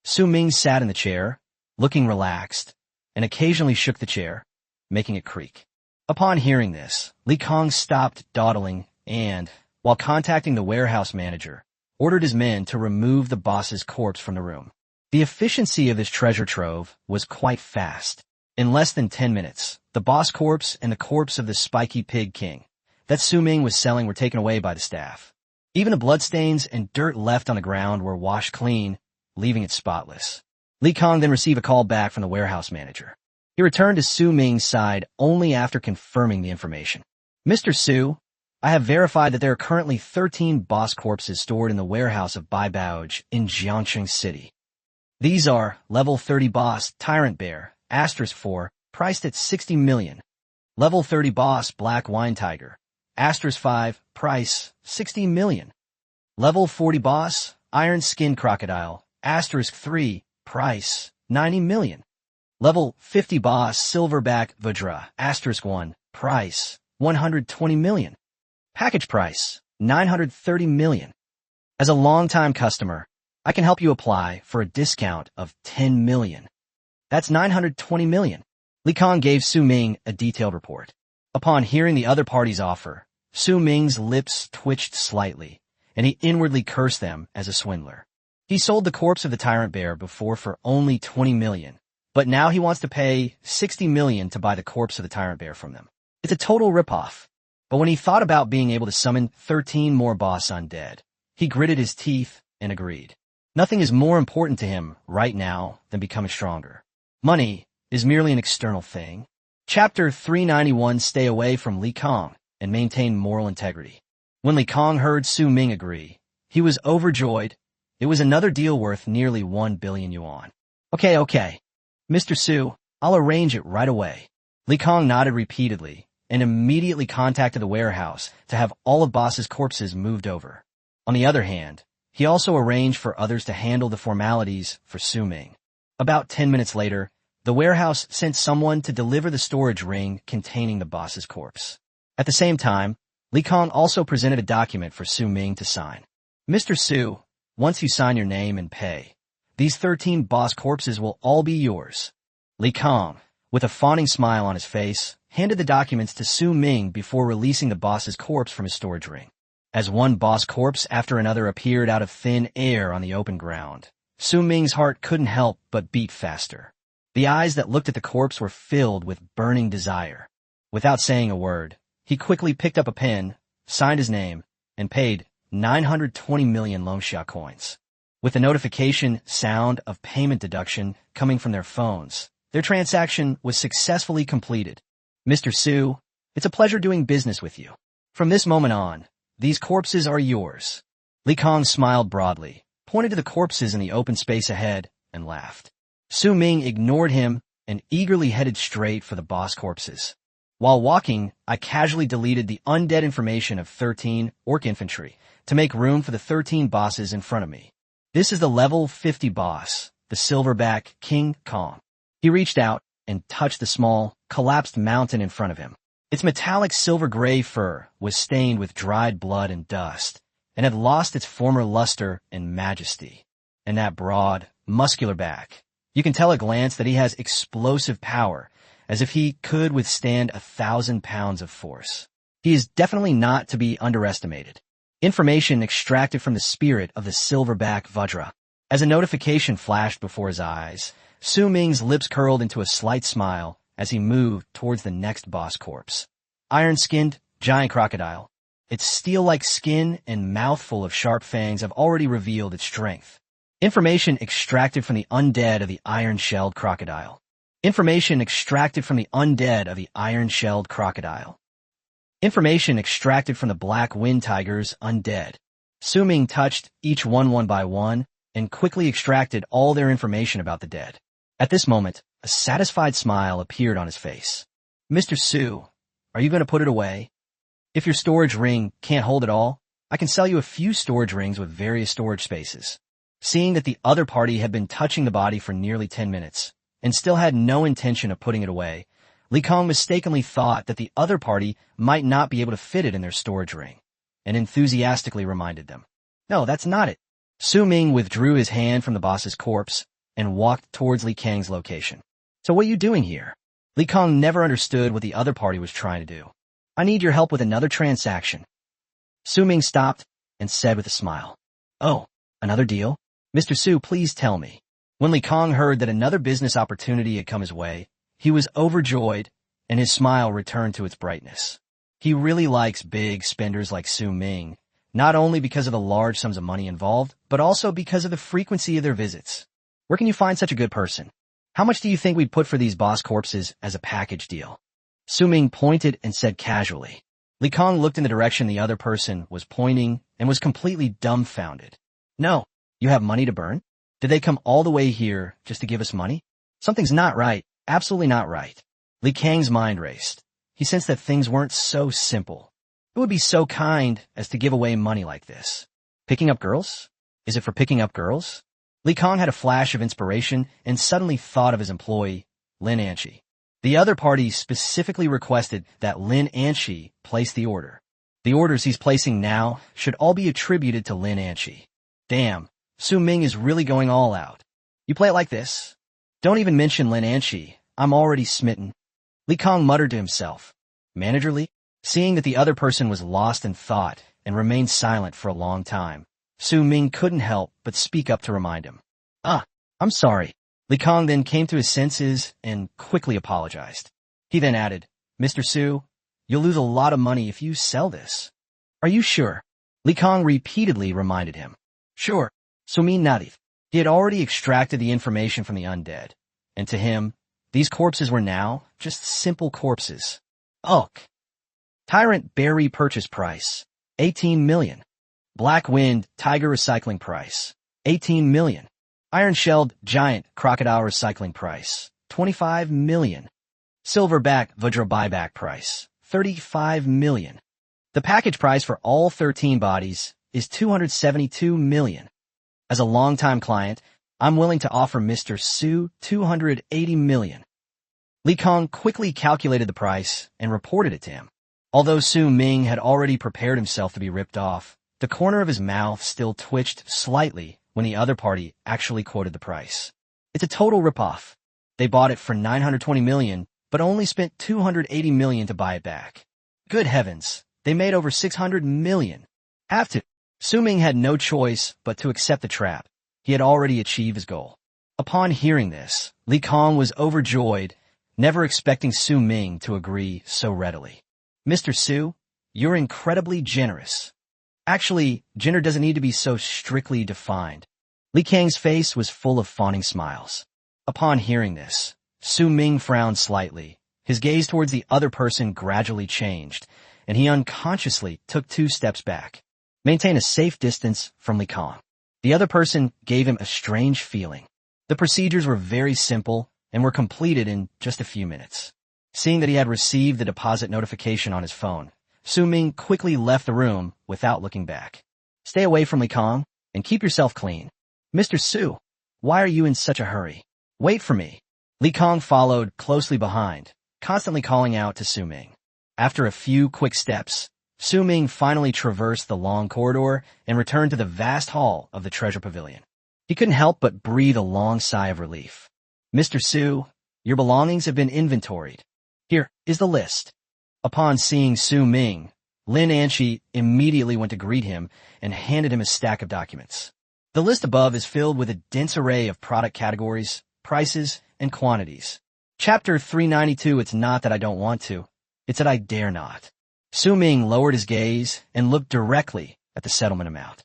Su Ming sat in the chair, looking relaxed, and occasionally shook the chair, making it creak. Upon hearing this, Li Kong stopped dawdling and, while contacting the warehouse manager, ordered his men to remove the boss's corpse from the room. The efficiency of this treasure trove was quite fast. In less than 10 minutes, the boss corpse and the corpse of the spiky pig king that Su Ming was selling were taken away by the staff. Even the bloodstains and dirt left on the ground were washed clean, leaving it spotless. Li Kong then received a call back from the warehouse manager. He returned to Su Ming's side only after confirming the information. Mr. Su, I have verified that there are currently 13 boss corpses stored in the warehouse of Bai Baoj in Jiangxing City. These are level 30 boss Tyrant Bear, *4, priced at 60 million. Level 30 boss Black Wine Tiger, *5, price 60 million. Level 40 boss Iron Skin Crocodile, *3, price 90 million. Level 50 boss Silverback Vajra, *1, price 120 million. Package price 930 million. As a longtime customer, I can help you apply for a discount of 10 million. That's 920 million. Li Kong gave Su Ming a detailed report. Upon hearing the other party's offer, Su Ming's lips twitched slightly, and he inwardly cursed them as a swindler. He sold the corpse of the Tyrant Bear before for only 20 million, but now he wants to pay 60 million to buy the corpse of the Tyrant Bear from them. It's a total ripoff. But when he thought about being able to summon 13 more boss Undead, he gritted his teeth and agreed. Nothing is more important to him right now than becoming stronger. Money is merely an external thing. Chapter 391. Stay away from Li Kong and maintain moral integrity. When Li Kong heard Su Ming agree, he was overjoyed. It was another deal worth nearly 1 billion yuan. Okay. Mr. Su, I'll arrange it right away. Li Kong nodded repeatedly and immediately contacted the warehouse to have all of Boss's corpses moved over. On the other hand, he also arranged for others to handle the formalities for Su Ming. About 10 minutes later, the warehouse sent someone to deliver the storage ring containing the boss's corpse. At the same time, Li Kong also presented a document for Su Ming to sign. Mr. Su, once you sign your name and pay, these 13 boss corpses will all be yours. Li Kong, with a fawning smile on his face, handed the documents to Su Ming before releasing the boss's corpse from his storage ring. As one boss corpse after another appeared out of thin air on the open ground, Su Ming's heart couldn't help but beat faster. The eyes that looked at the corpse were filled with burning desire. Without saying a word, he quickly picked up a pen, signed his name, and paid 920 million Longxia coins. With the notification sound of payment deduction coming from their phones, their transaction was successfully completed. Mr. Su, it's a pleasure doing business with you. From this moment on, these corpses are yours. Li Kong smiled broadly, pointed to the corpses in the open space ahead, and laughed. Su Ming ignored him and eagerly headed straight for the boss corpses. While walking, I casually deleted the undead information of 13 orc infantry to make room for the 13 bosses in front of me. This is the level 50 boss, the Silverback King Kong. He reached out and touched the small, collapsed mountain in front of him. Its metallic silver-gray fur was stained with dried blood and dust, and had lost its former luster and majesty. And that broad, muscular back. You can tell at a glance that he has explosive power, as if he could withstand 1,000 pounds of force. He is definitely not to be underestimated. Information extracted from the spirit of the Silverback Vajra. As a notification flashed before his eyes, Su Ming's lips curled into a slight smile as he moved towards the next boss corpse. Iron-skinned, giant crocodile. Its steel-like skin and mouthful of sharp fangs have already revealed its strength. Information extracted from the undead of the iron-shelled crocodile. Information extracted from the undead of the iron-shelled crocodile. Information extracted from the black wind tiger's undead. Su Ming touched each one by one and quickly extracted all their information about the dead. At this moment, a satisfied smile appeared on his face. Mr. Su, are you going to put it away? If your storage ring can't hold it all, I can sell you a few storage rings with various storage spaces. Seeing that the other party had been touching the body for nearly 10 minutes and still had no intention of putting it away, Li Kong mistakenly thought that the other party might not be able to fit it in their storage ring, and enthusiastically reminded them. No, that's not it. Su Ming withdrew his hand from the boss's corpse and walked towards Li Kang's location. So what are you doing here? Li Kong never understood what the other party was trying to do. I need your help with another transaction. Su Ming stopped and said with a smile, "Oh, another deal? Mr. Su, please tell me." When Li Kong heard that another business opportunity had come his way, he was overjoyed, and his smile returned to its brightness. He really likes big spenders like Su Ming, not only because of the large sums of money involved, but also because of the frequency of their visits. Where can you find such a good person? How much do you think we'd put for these boss corpses as a package deal? Su Ming pointed and said casually. Li Kong looked in the direction the other person was pointing and was completely dumbfounded. No, you have money to burn? Did they come all the way here just to give us money? Something's not right, absolutely not right. Li Kang's mind raced. He sensed that things weren't so simple. It would be so kind as to give away money like this. Picking up girls? Is it for picking up girls? Li Kong had a flash of inspiration and suddenly thought of his employee, Lin Anshi. The other party specifically requested that Lin Anshi place the order. The orders he's placing now should all be attributed to Lin Anshi. Damn, Su Ming is really going all out. You play it like this? Don't even mention Lin Anshi. I'm already smitten. Li Kong muttered to himself. Manager Li? Seeing that the other person was lost in thought and remained silent for a long time, Su Ming couldn't help but speak up to remind him. I'm sorry. Li Kong then came to his senses and quickly apologized. He then added, Mr. Su, you'll lose a lot of money if you sell this. Are you sure? Li Kong repeatedly reminded him. Sure. Su Ming nodded. He had already extracted the information from the undead, and to him, these corpses were now just simple corpses. Ugh. Tyrant Berry purchase price, 18 million. Black Wind Tiger recycling price, 18 million. Iron-shelled giant crocodile recycling price, 25 million. Silverback Vajra buyback price, 35 million. The package price for all 13 bodies is 272 million. As a longtime client, I'm willing to offer Mr. Su 280 million. Li Kong quickly calculated the price and reported it to him. Although Su Ming had already prepared himself to be ripped off, the corner of his mouth still twitched slightly when the other party actually quoted the price. It's a total ripoff. They bought it for 920 million, but only spent 280 million to buy it back. Good heavens, they made over 600 million. Have to. Su Ming had no choice but to accept the trap. He had already achieved his goal. Upon hearing this, Li Kong was overjoyed, never expecting Su Ming to agree so readily. Mr. Su, you're incredibly generous. Actually, gender doesn't need to be so strictly defined. Li Kang's face was full of fawning smiles. Upon hearing this, Su Ming frowned slightly. His gaze towards the other person gradually changed, and he unconsciously took 2 steps back. Maintain a safe distance from Li Kong. The other person gave him a strange feeling. The procedures were very simple and were completed in just a few minutes. Seeing that he had received the deposit notification on his phone, Su Ming quickly left the room without looking back. Stay away from Li Kong and keep yourself clean. Mr. Su, why are you in such a hurry? Wait for me. Li Kong followed closely behind, constantly calling out to Su Ming. After a few quick steps, Su Ming finally traversed the long corridor and returned to the vast hall of the treasure pavilion. He couldn't help but breathe a long sigh of relief. Mr. Su, your belongings have been inventoried. Here is the list. Upon seeing Su Ming, Lin Anshi immediately went to greet him and handed him a stack of documents. The list above is filled with a dense array of product categories, prices, and quantities. Chapter 392, it's not that I don't want to, it's that I dare not. Su Ming lowered his gaze and looked directly at the settlement amount.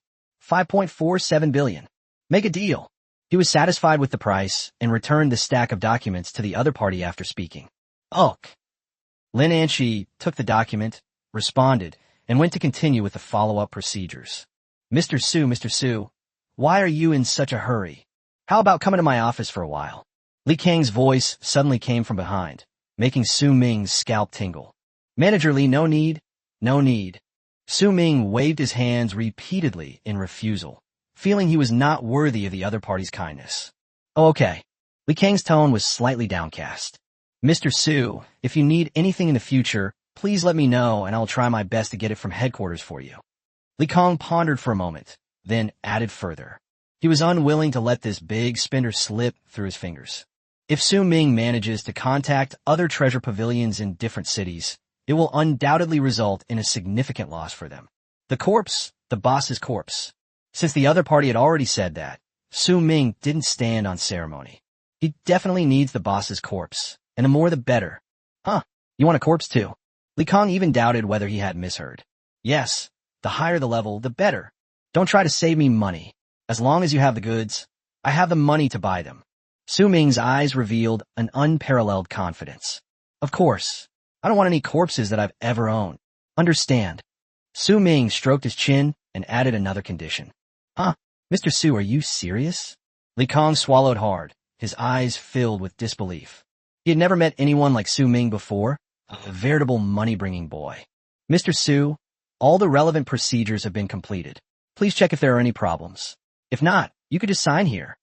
5.47 billion. Make a deal. He was satisfied with the price and returned the stack of documents to the other party after speaking. Ugh. Lin Anshi took the document, responded, and went to continue with the follow-up procedures. Mr. Su, why are you in such a hurry? How about coming to my office for a while? Li Kang's voice suddenly came from behind, making Su Ming's scalp tingle. Manager Li, no need. Su Ming waved his hands repeatedly in refusal, feeling he was not worthy of the other party's kindness. Oh, okay. Li Kang's tone was slightly downcast. Mr. Su, if you need anything in the future, please let me know and I'll try my best to get it from headquarters for you. Li Kong pondered for a moment, then added further. He was unwilling to let this big spender slip through his fingers. If Su Ming manages to contact other treasure pavilions in different cities, it will undoubtedly result in a significant loss for them. The corpse, the boss's corpse. Since the other party had already said that, Su Ming didn't stand on ceremony. He definitely needs the boss's corpse, and the more the better. Huh, you want a corpse too? Li Kong even doubted whether he had misheard. Yes, the higher the level, the better. Don't try to save me money. As long as you have the goods, I have the money to buy them. Su Ming's eyes revealed an unparalleled confidence. Of course, I don't want any corpses that I've ever owned. Understand. Su Ming stroked his chin and added another condition. Huh? Mr. Su, are you serious? Li Kong swallowed hard, his eyes filled with disbelief. He had never met anyone like Su Ming before, a veritable money-bringing boy. Mr. Su, all the relevant procedures have been completed. Please check if there are any problems. If not, you could just sign here.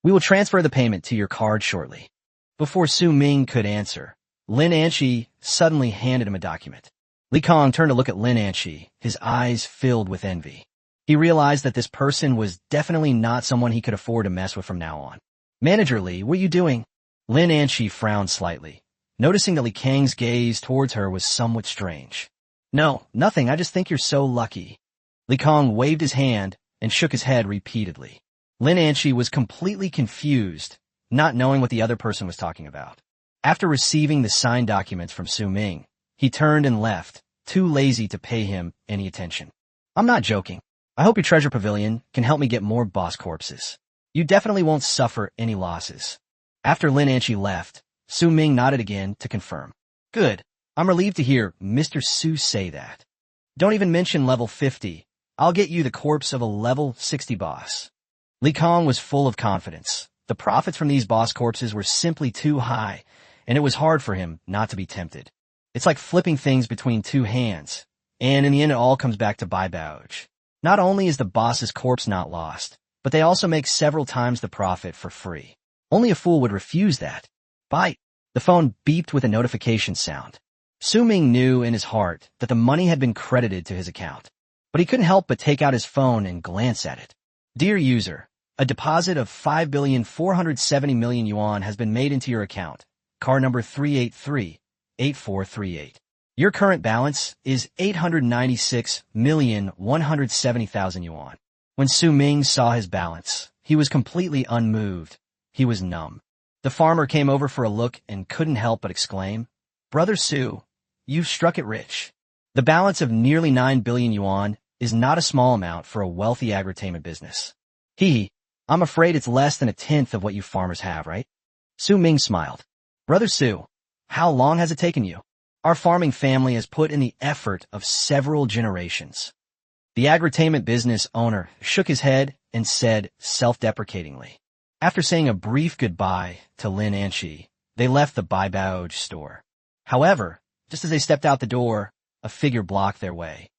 We will transfer the payment to your card shortly. Before Su Ming could answer, Lin Anshi suddenly handed him a document. Li Kong turned to look at Lin Anshi, his eyes filled with envy. He realized that this person was definitely not someone he could afford to mess with from now on. Manager Li, what are you doing? Lin Anshi frowned slightly, noticing that Li Kang's gaze towards her was somewhat strange. No, nothing, I just think you're so lucky. Li Kong waved his hand and shook his head repeatedly. Lin Anshi was completely confused, not knowing what the other person was talking about. After receiving the signed documents from Su Ming, he turned and left, too lazy to pay him any attention. I'm not joking. I hope your treasure pavilion can help me get more boss corpses. You definitely won't suffer any losses. After Lin Anshi left, Su Ming nodded again to confirm. Good. I'm relieved to hear Mr. Su say that. Don't even mention level 50. I'll get you the corpse of a level 60 boss. Li Kong was full of confidence. The profits from these boss corpses were simply too high, and it was hard for him not to be tempted. It's like flipping things between two hands, and in the end it all comes back to Bai Baoj. Not only is the boss's corpse not lost, but they also make several times the profit for free. Only a fool would refuse that. Bite. The phone beeped with a notification sound. Su Ming knew in his heart that the money had been credited to his account, but he couldn't help but take out his phone and glance at it. Dear user, a deposit of 5,470,000,000 yuan has been made into your account. Card number 383-8438. Your current balance is 896,170,000 yuan. When Su Ming saw his balance, he was completely unmoved. He was numb. The farmer came over for a look and couldn't help but exclaim, Brother Su, you've struck it rich. The balance of nearly 9 billion yuan is not a small amount for a wealthy agritainment business. I'm afraid it's less than a tenth of what you farmers have, right? Su Ming smiled. Brother Su, how long has it taken you? Our farming family has put in the effort of several generations. The agritainment business owner shook his head and said self-deprecatingly. After saying a brief goodbye to Lin Anshi, they left the Bai Baoj store. However, just as they stepped out the door, a figure blocked their way.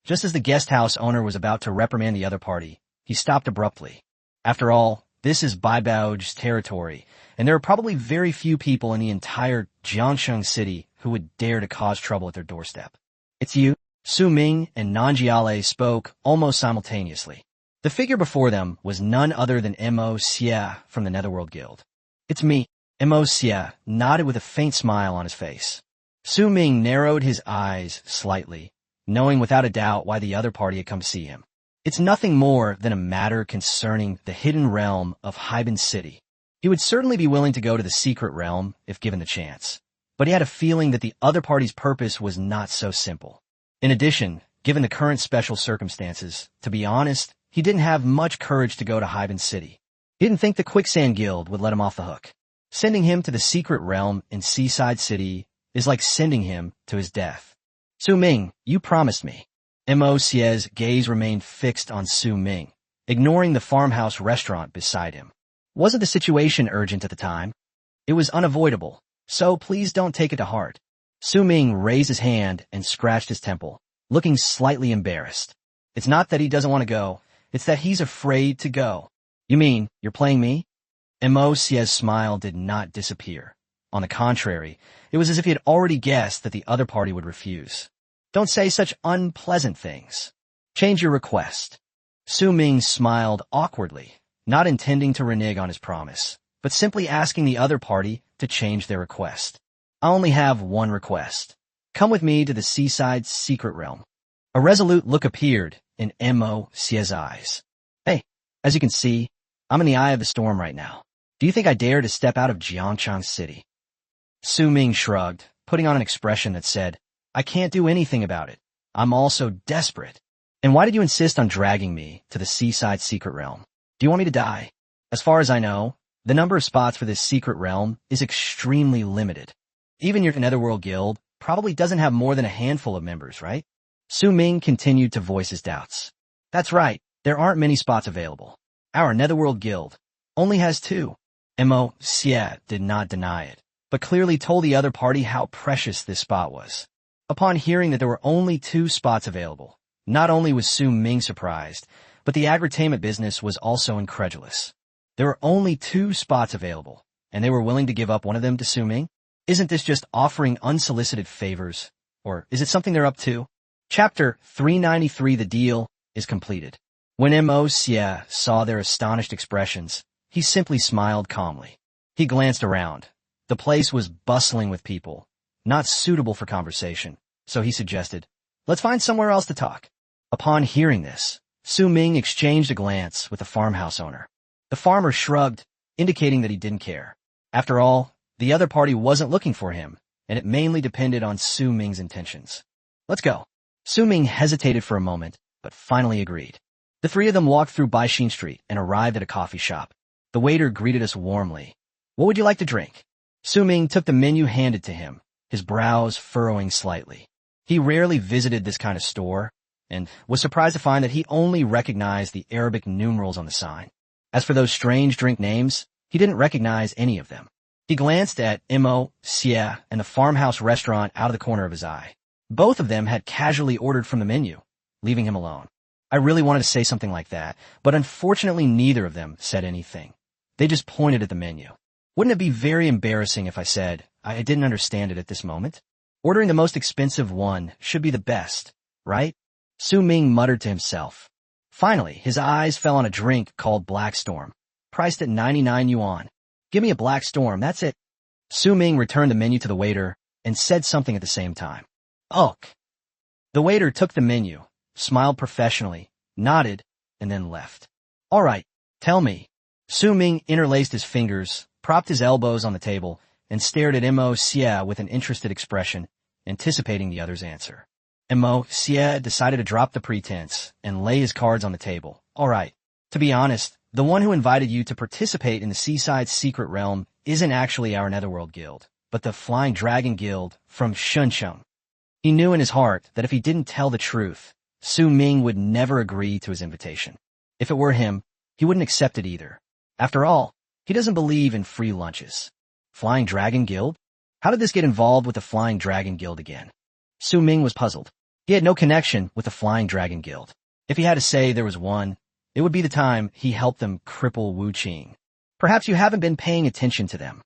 Just as the guest house owner was about to reprimand the other party, he stopped abruptly. After all, this is Bai Baoj's territory, and there are probably very few people in the entire Jiangsheng city who would dare to cause trouble at their doorstep. It's you? Su Ming and Nanjiale spoke almost simultaneously. The figure before them was none other than Mo Xie from the Netherworld Guild. It's me. Mo Xie nodded with a faint smile on his face. Su Ming narrowed his eyes slightly, knowing without a doubt why the other party had come to see him. It's nothing more than a matter concerning the hidden realm of Haiban City. He would certainly be willing to go to the secret realm if given the chance, but he had a feeling that the other party's purpose was not so simple. In addition, given the current special circumstances, to be honest, he didn't have much courage to go to Haiban City. He didn't think the Quicksand Guild would let him off the hook. Sending him to the secret realm in Seaside City is like sending him to his death. Su Ming, you promised me. Mo Xie's gaze remained fixed on Su Ming, ignoring the farmhouse restaurant beside him. Wasn't the situation urgent at the time? It was unavoidable, so please don't take it to heart. Su Ming raised his hand and scratched his temple, looking slightly embarrassed. It's not that he doesn't want to go, it's that he's afraid to go. You mean, you're playing me? Mo Xie's smile did not disappear. On the contrary, it was as if he had already guessed that the other party would refuse. Don't say such unpleasant things. Change your request. Su Ming smiled awkwardly, not intending to renege on his promise, but simply asking the other party to change their request. I only have one request. Come with me to the Seaside Secret Realm. A resolute look appeared in Mo's eyes. Hey, as you can see, I'm in the eye of the storm right now. Do you think I dare to step out of Jiangchang City? Su Ming shrugged, putting on an expression that said, I can't do anything about it. I'm also desperate. And why did you insist on dragging me to the seaside secret realm? Do you want me to die? As far as I know, the number of spots for this secret realm is extremely limited. Even your Netherworld Guild probably doesn't have more than a handful of members, right? Su Ming continued to voice his doubts. That's right, there aren't many spots available. Our Netherworld Guild only has 2. Mo Xie did not deny it, but clearly told the other party how precious this spot was. Upon hearing that there were only 2 spots available, not only was Su Ming surprised, but the agritainment business was also incredulous. There were only 2 spots available, and they were willing to give up one of them to Su Ming? Isn't this just offering unsolicited favors? Or is it something they're up to? Chapter 393 The Deal is completed. When Mo Xie saw their astonished expressions, he simply smiled calmly. He glanced around. The place was bustling with people, not suitable for conversation, so he suggested, let's find somewhere else to talk. Upon hearing this, Su Ming exchanged a glance with the farmhouse owner. The farmer shrugged, indicating that he didn't care. After all, the other party wasn't looking for him, and it mainly depended on Su Ming's intentions. Let's go. Su Ming hesitated for a moment, but finally agreed. The 3 of them walked through Baixin Street and arrived at a coffee shop. The waiter greeted us warmly. What would you like to drink? Su Ming took the menu handed to him, his brows furrowing slightly. He rarely visited this kind of store, and was surprised to find that he only recognized the Arabic numerals on the sign. As for those strange drink names, he didn't recognize any of them. He glanced at Mo Xie and the farmhouse restaurant out of the corner of his eye. Both of them had casually ordered from the menu, leaving him alone. I really wanted to say something like that, but unfortunately neither of them said anything. They just pointed at the menu. Wouldn't it be very embarrassing if I said, I didn't understand it at this moment? Ordering the most expensive one should be the best, right? Su Ming muttered to himself. Finally, his eyes fell on a drink called Black Storm, priced at 99 yuan. Give me a Black Storm, that's it. Su Ming returned the menu to the waiter and said something at the same time. Ugh. The waiter took the menu, smiled professionally, nodded, and then left. All right, tell me. Su Ming interlaced his fingers, propped his elbows on the table, and stared at Mo Xie with an interested expression, anticipating the other's answer. Mo Xie decided to drop the pretense and lay his cards on the table. All right, to be honest, the one who invited you to participate in the Seaside Secret Realm isn't actually our Netherworld Guild, but the Flying Dragon Guild from Shuncheng. He knew in his heart that if he didn't tell the truth, Su Ming would never agree to his invitation. If it were him, he wouldn't accept it either. After all, he doesn't believe in free lunches. Flying Dragon Guild? How did this get involved with the Flying Dragon Guild again? Su Ming was puzzled. He had no connection with the Flying Dragon Guild. If he had to say there was one, it would be the time he helped them cripple Wu Qing. Perhaps you haven't been paying attention to them.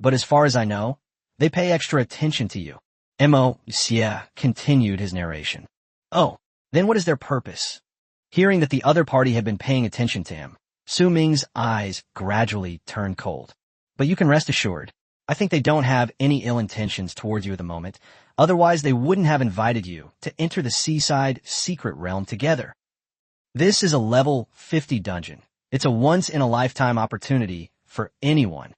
But as far as I know, they pay extra attention to you. Mo Xie continued his narration. Oh, then what is their purpose? Hearing that the other party had been paying attention to him, Su Ming's eyes gradually turned cold. But you can rest assured, I think they don't have any ill intentions towards you at the moment. Otherwise, they wouldn't have invited you to enter the Seaside Secret Realm together. This is a level 50 dungeon. It's a once-in-a-lifetime opportunity for anyone.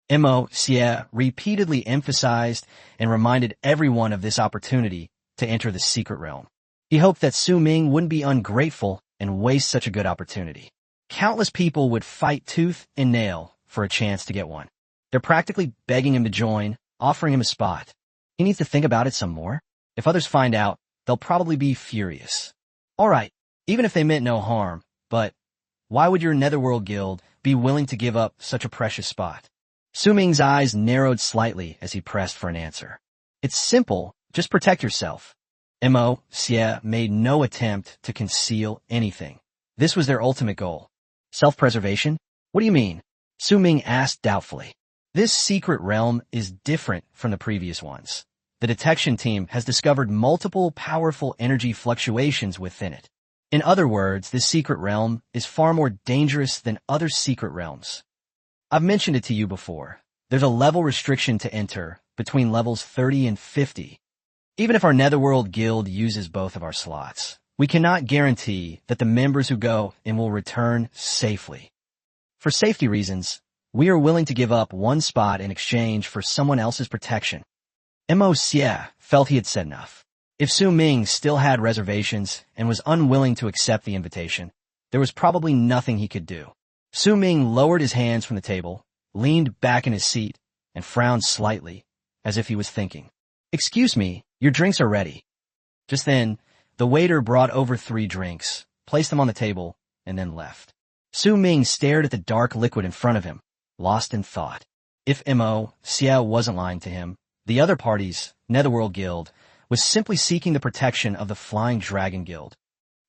Mo Xie repeatedly emphasized and reminded everyone of this opportunity to enter the secret realm. He hoped that Su Ming wouldn't be ungrateful and waste such a good opportunity. Countless people would fight tooth and nail for a chance to get one. They're practically begging him to join, offering him a spot. He needs to think about it some more. If others find out, they'll probably be furious. All right, even if they meant no harm, but why would your Netherworld Guild be willing to give up such a precious spot? Su Ming's eyes narrowed slightly as he pressed for an answer. It's simple, just protect yourself. Mo Xie made no attempt to conceal anything. This was their ultimate goal. Self-preservation? What do you mean? Su Ming asked doubtfully. This secret realm is different from the previous ones. The detection team has discovered multiple powerful energy fluctuations within it. In other words, this secret realm is far more dangerous than other secret realms. I've mentioned it to you before. There's a level restriction to enter between levels 30 and 50. Even if our Netherworld Guild uses both of our slots, we cannot guarantee that the members who go in will return safely. For safety reasons, we are willing to give up one spot in exchange for someone else's protection. Mo Xie felt he had said enough. If Su Ming still had reservations and was unwilling to accept the invitation, there was probably nothing he could do. Su Ming lowered his hands from the table, leaned back in his seat, and frowned slightly, as if he was thinking. "Excuse me, your drinks are ready." Just then, the waiter brought over 3 drinks, placed them on the table, and then left. Su Ming stared at the dark liquid in front of him, lost in thought. If Mo Xie wasn't lying to him, the other party's Netherworld Guild was simply seeking the protection of the Flying Dragon Guild.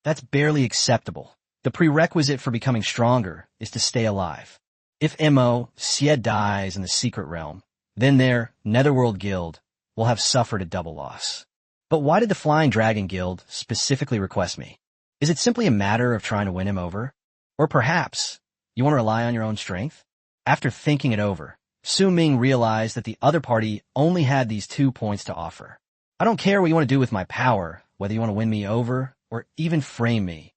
That's barely acceptable. The prerequisite for becoming stronger is to stay alive. If Mo Xie dies in the secret realm, then their Netherworld Guild will have suffered a double loss. But why did the Flying Dragon Guild specifically request me? Is it simply a matter of trying to win him over? Or perhaps you want to rely on your own strength? After thinking it over, Su Ming realized that the other party only had these 2 points to offer. "I don't care what you want to do with my power, whether you want to win me over or even frame me.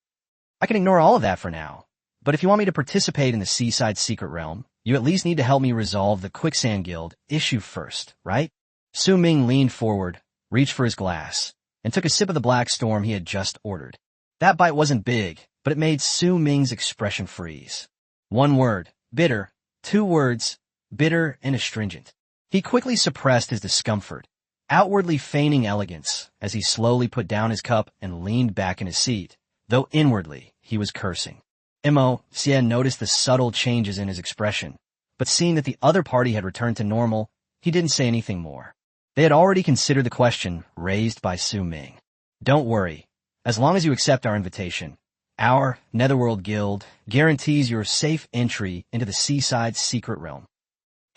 I can ignore all of that for now. But if you want me to participate in the Seaside Secret Realm, you at least need to help me resolve the Quicksand Guild issue first, right?" Su Ming leaned forward, reached for his glass, and took a sip of the black storm he had just ordered. That bite wasn't big, but it made Su Ming's expression freeze. 1 word, bitter. 2 words, bitter and astringent. He quickly suppressed his discomfort, outwardly feigning elegance as he slowly put down his cup and leaned back in his seat, though inwardly he was cursing. Mo Xie noticed the subtle changes in his expression, but seeing that the other party had returned to normal, he didn't say anything more. They had already considered the question raised by Su Ming. "Don't worry. As long as you accept our invitation, our Netherworld Guild guarantees your safe entry into the Seaside Secret Realm."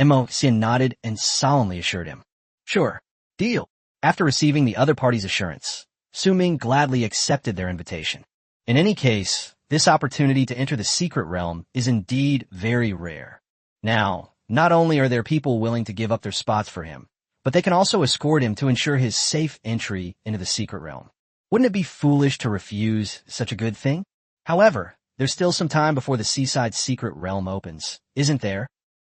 Mo Xie nodded and solemnly assured him. "Sure. Deal." After receiving the other party's assurance, Su Ming gladly accepted their invitation. In any case, this opportunity to enter the secret realm is indeed very rare. Now, not only are there people willing to give up their spots for him, but they can also escort him to ensure his safe entry into the secret realm. Wouldn't it be foolish to refuse such a good thing? However, there's still some time before the Seaside Secret Realm opens, isn't there?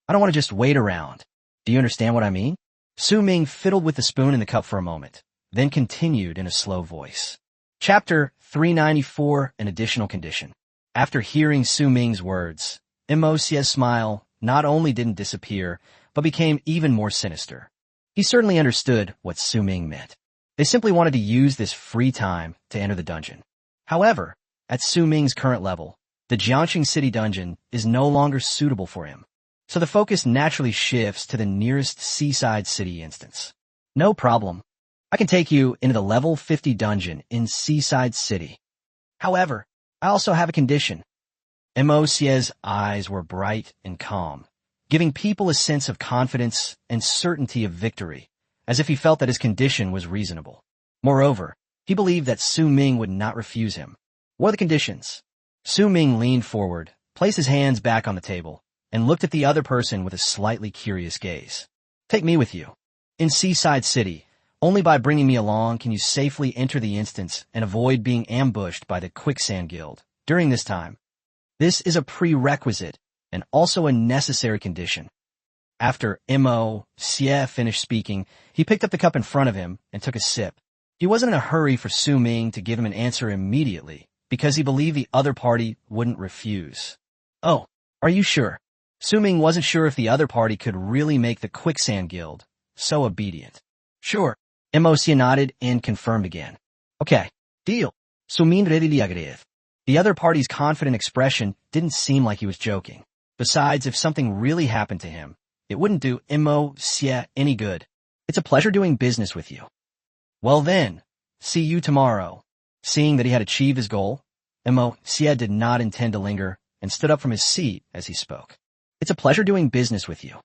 I don't want to just wait around. Do you understand what I mean? Su Ming fiddled with the spoon in the cup for a moment, then continued in a slow voice. Chapter 394, An Additional Condition. After hearing Su Ming's words, Mo Xie's smile not only didn't disappear, but became even more sinister. He certainly understood what Su Ming meant. They simply wanted to use this free time to enter the dungeon. However, at Su Ming's current level, the Jiangxing City dungeon is no longer suitable for him. So the focus naturally shifts to the nearest Seaside City instance. "No problem. I can take you into the level 50 dungeon in Seaside City. However, I also have a condition." Mo Xie's eyes were bright and calm, giving people a sense of confidence and certainty of victory, as if he felt that his condition was reasonable. Moreover, he believed that Su Ming would not refuse him. "What are the conditions?" Su Ming leaned forward, placed his hands back on the table, and looked at the other person with a slightly curious gaze. "Take me with you. In Seaside City, only by bringing me along can you safely enter the instance and avoid being ambushed by the Quicksand Guild during this time. This is a prerequisite and also a necessary condition." After Mo Xie finished speaking, he picked up the cup in front of him and took a sip. He wasn't in a hurry for Su Ming to give him an answer immediately, because he believed the other party wouldn't refuse. "Oh, are you sure?" Su Ming wasn't sure if the other party could really make the Quicksand Guild so obedient. "Sure." Mo Xie nodded and confirmed again. "Okay, deal." Su Ming readily agreed. The other party's confident expression didn't seem like he was joking. Besides, if something really happened to him, it wouldn't do Mo Xie any good. "It's a pleasure doing business with you." "Well then, see you tomorrow." Seeing that he had achieved his goal, Mo Xie did not intend to linger and stood up from his seat as he spoke. "It's a pleasure doing business with you."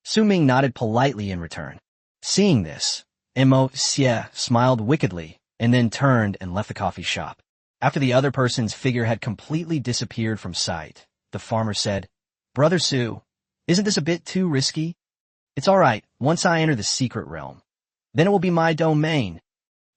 Su Ming nodded politely in return. Seeing this, Mo Xie smiled wickedly and then turned and left the coffee shop. After the other person's figure had completely disappeared from sight, the farmer said, "Brother Su, isn't this a bit too risky? It's all right once I enter the secret realm. Then it will be my domain,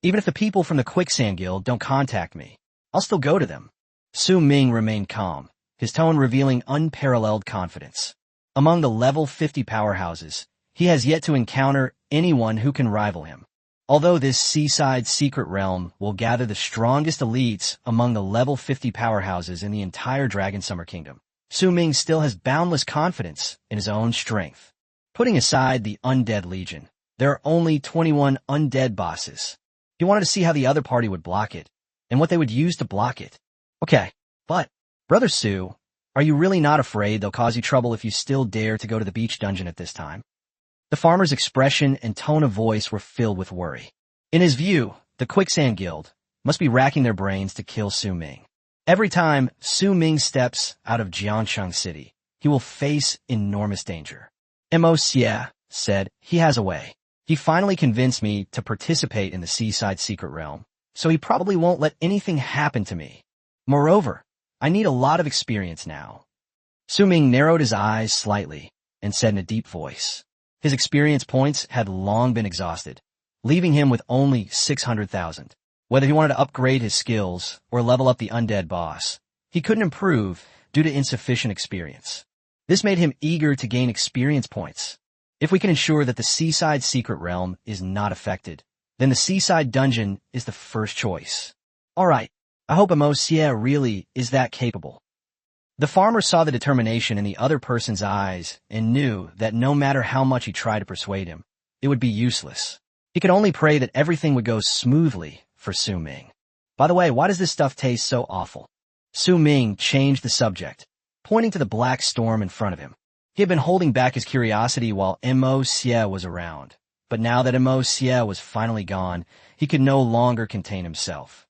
Even if the people from the Quicksand Guild don't contact me, I'll still go to them. Su Ming remained calm, his tone revealing unparalleled confidence. Among the level 50 powerhouses, he has yet to encounter anyone who can rival him. Although this seaside secret realm will gather the strongest elites among the level 50 powerhouses in the entire Dragon Summer Kingdom, Su Ming still has boundless confidence in his own strength. Putting aside the Undead Legion, there are only 21 undead bosses. He wanted to see how the other party would block it, and what they would use to block it. Okay, but, Brother Su, are you really not afraid they'll cause you trouble if you still dare to go to the beach dungeon at this time? The farmer's expression and tone of voice were filled with worry. In his view, the Quicksand Guild must be racking their brains to kill Su Ming. Every time Su Ming steps out of Jiansheng City, he will face enormous danger. Mo Xie said, he has a way. He finally convinced me to participate in the seaside secret realm, so he probably won't let anything happen to me. Moreover, I need a lot of experience now. Su Ming narrowed his eyes slightly and said in a deep voice. His experience points had long been exhausted, leaving him with only 600,000. Whether he wanted to upgrade his skills or level up the undead boss, he couldn't improve due to insufficient experience. This made him eager to gain experience points. If we can ensure that the seaside secret realm is not affected, then the seaside dungeon is the first choice. Alright, I hope Mo Xie really is that capable. The farmer saw the determination in the other person's eyes and knew that no matter how much he tried to persuade him, it would be useless. He could only pray that everything would go smoothly for Su Ming. By the way, why does this stuff taste so awful? Su Ming changed the subject, pointing to the black storm in front of him. He had been holding back his curiosity while Mo Xie was around, but now that Mo Xie was finally gone, he could no longer contain himself.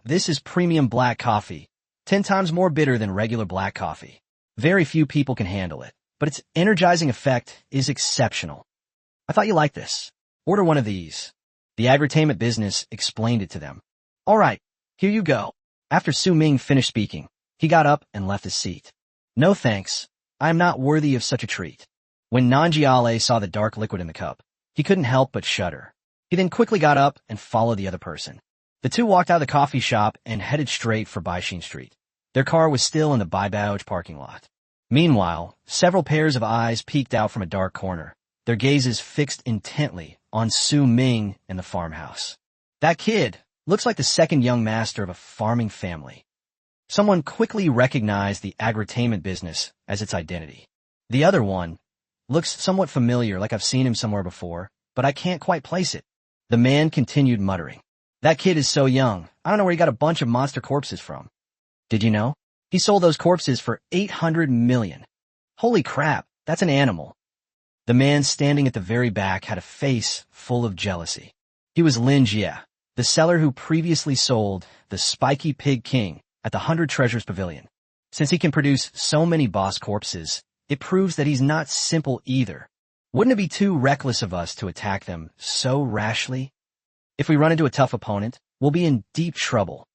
This is premium black coffee. 10 times more bitter than regular black coffee. Very few people can handle it, but its energizing effect is exceptional. I thought you liked this. Order one of these. The agri-tainment business explained it to them. Alright, here you go. After Su Ming finished speaking, he got up and left his seat. No thanks, I am not worthy of such a treat. When Nanjiale saw the dark liquid in the cup, he couldn't help but shudder. He then quickly got up and followed the other person. The two walked out of the coffee shop and headed straight for Baixin Street. Their car was still in the Baibauj parking lot. Meanwhile, several pairs of eyes peeked out from a dark corner, their gazes fixed intently on Su Ming and the farmhouse. That kid looks like the second young master of a farming family. Someone quickly recognized the agri-tainment business as its identity. The other one looks somewhat familiar, like I've seen him somewhere before, but I can't quite place it. The man continued muttering. That kid is so young, I don't know where he got a bunch of monster corpses from. Did you know? He sold those corpses for 800 million. Holy crap, that's an animal. The man standing at the very back had a face full of jealousy. He was Lin Jie, the seller who previously sold the Spiky Pig King at the 100 Treasures Pavilion. Since he can produce so many boss corpses, it proves that he's not simple either. Wouldn't it be too reckless of us to attack them so rashly? If we run into a tough opponent, we'll be in deep trouble.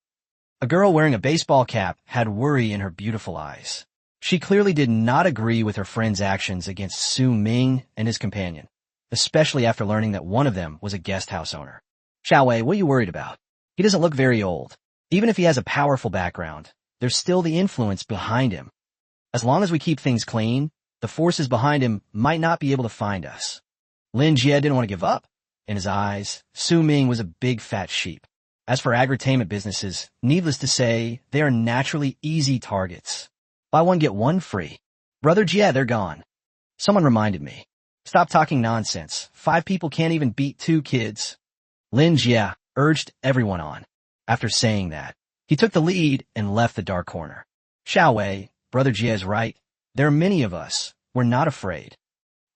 A girl wearing a baseball cap had worry in her beautiful eyes. She clearly did not agree with her friend's actions against Su Ming and his companion, especially after learning that one of them was a guest house owner. Xiaowei, what are you worried about? He doesn't look very old. Even if he has a powerful background, there's still the influence behind him. As long as we keep things clean, the forces behind him might not be able to find us. Lin Jie didn't want to give up. In his eyes, Su Ming was a big fat sheep. As for agri-tainment businesses, needless to say, they are naturally easy targets. Buy one, get one free. Brother Jie, they're gone. Someone reminded me. Stop talking nonsense. 5 people can't even beat 2 kids. Lin Jie urged everyone on. After saying that, he took the lead and left the dark corner. Xiaowei, Brother Jie is right. There are many of us. We're not afraid.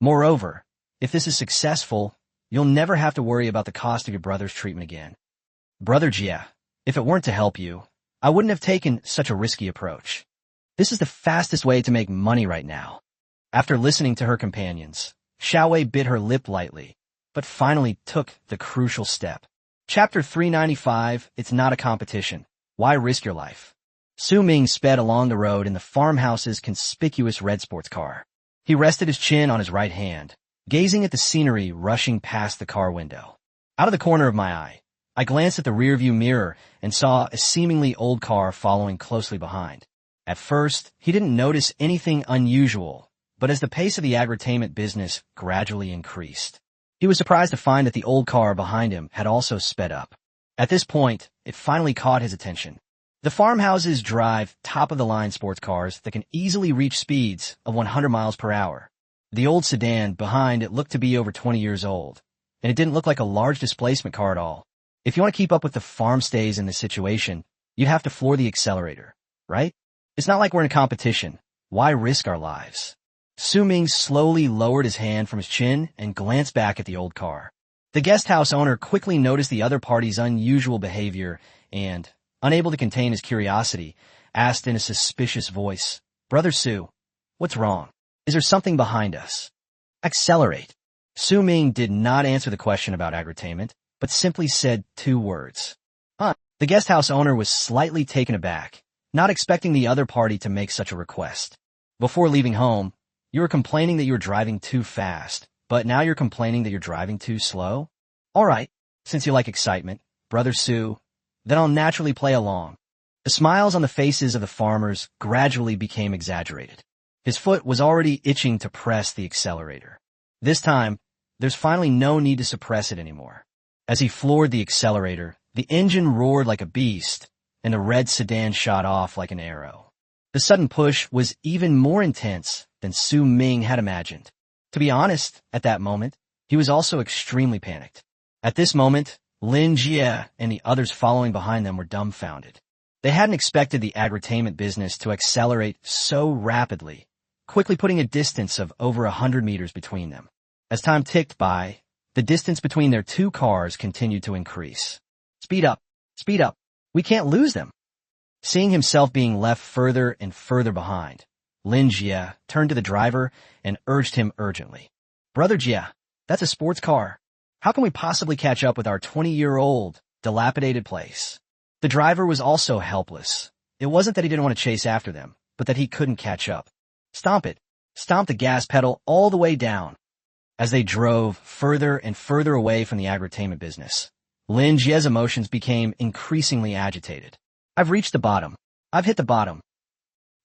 Moreover, if this is successful, you'll never have to worry about the cost of your brother's treatment again. Brother Jie, if it weren't to help you, I wouldn't have taken such a risky approach. This is the fastest way to make money right now. After listening to her companions, Xiaowei bit her lip lightly, but finally took the crucial step. Chapter 395, It's Not a Competition. Why Risk Your Life? Su Ming sped along the road in the farmhouse's conspicuous red sports car. He rested his chin on his right hand, gazing at the scenery rushing past the car window. Out of the corner of my eye, I glanced at the rearview mirror and saw a seemingly old car following closely behind. At first, he didn't notice anything unusual, but as the pace of the agritayment business gradually increased, he was surprised to find that the old car behind him had also sped up. At this point, it finally caught his attention. The farmhouses drive top-of-the-line sports cars that can easily reach speeds of 100 miles per hour. The old sedan behind it looked to be over 20 years old, and it didn't look like a large displacement car at all. If you want to keep up with the farm stays in this situation, you'd have to floor the accelerator, right? It's not like we're in a competition. Why risk our lives? Su Ming slowly lowered his hand from his chin and glanced back at the old car. The guest house owner quickly noticed the other party's unusual behavior and, unable to contain his curiosity, asked in a suspicious voice, "Brother Su, what's wrong? Is there something behind us?" "Accelerate." Su Ming did not answer the question about agritayment, but simply said 2 words. "Huh." The guest house owner was slightly taken aback, not expecting the other party to make such a request. Before leaving home, you were complaining that you were driving too fast, but now you're complaining that you're driving too slow? All right, since you like excitement, Brother Su, then I'll naturally play along. The smiles on the faces of the farmers gradually became exaggerated. His foot was already itching to press the accelerator. This time, there's finally no need to suppress it anymore. As he floored the accelerator, the engine roared like a beast, and the red sedan shot off like an arrow. The sudden push was even more intense than Su Ming had imagined. To be honest, at that moment, he was also extremely panicked. At this moment, Lin Jie and the others following behind them were dumbfounded. They hadn't expected the agritayment business to accelerate so rapidly, quickly putting a distance of over 100 meters between them. As time ticked by, the distance between their 2 cars continued to increase. Speed up! Speed up! We can't lose them! Seeing himself being left further and further behind, Lin Jie turned to the driver and urged him urgently. "Brother Jie, that's a sports car. How can we possibly catch up with our 20-year-old, dilapidated place?" The driver was also helpless. It wasn't that he didn't want to chase after them, but that he couldn't catch up. Stomp it. Stomp the gas pedal all the way down. As they drove further and further away from the agritayment business, Lin Jie's emotions became increasingly agitated. "I've reached the bottom. I've hit the bottom."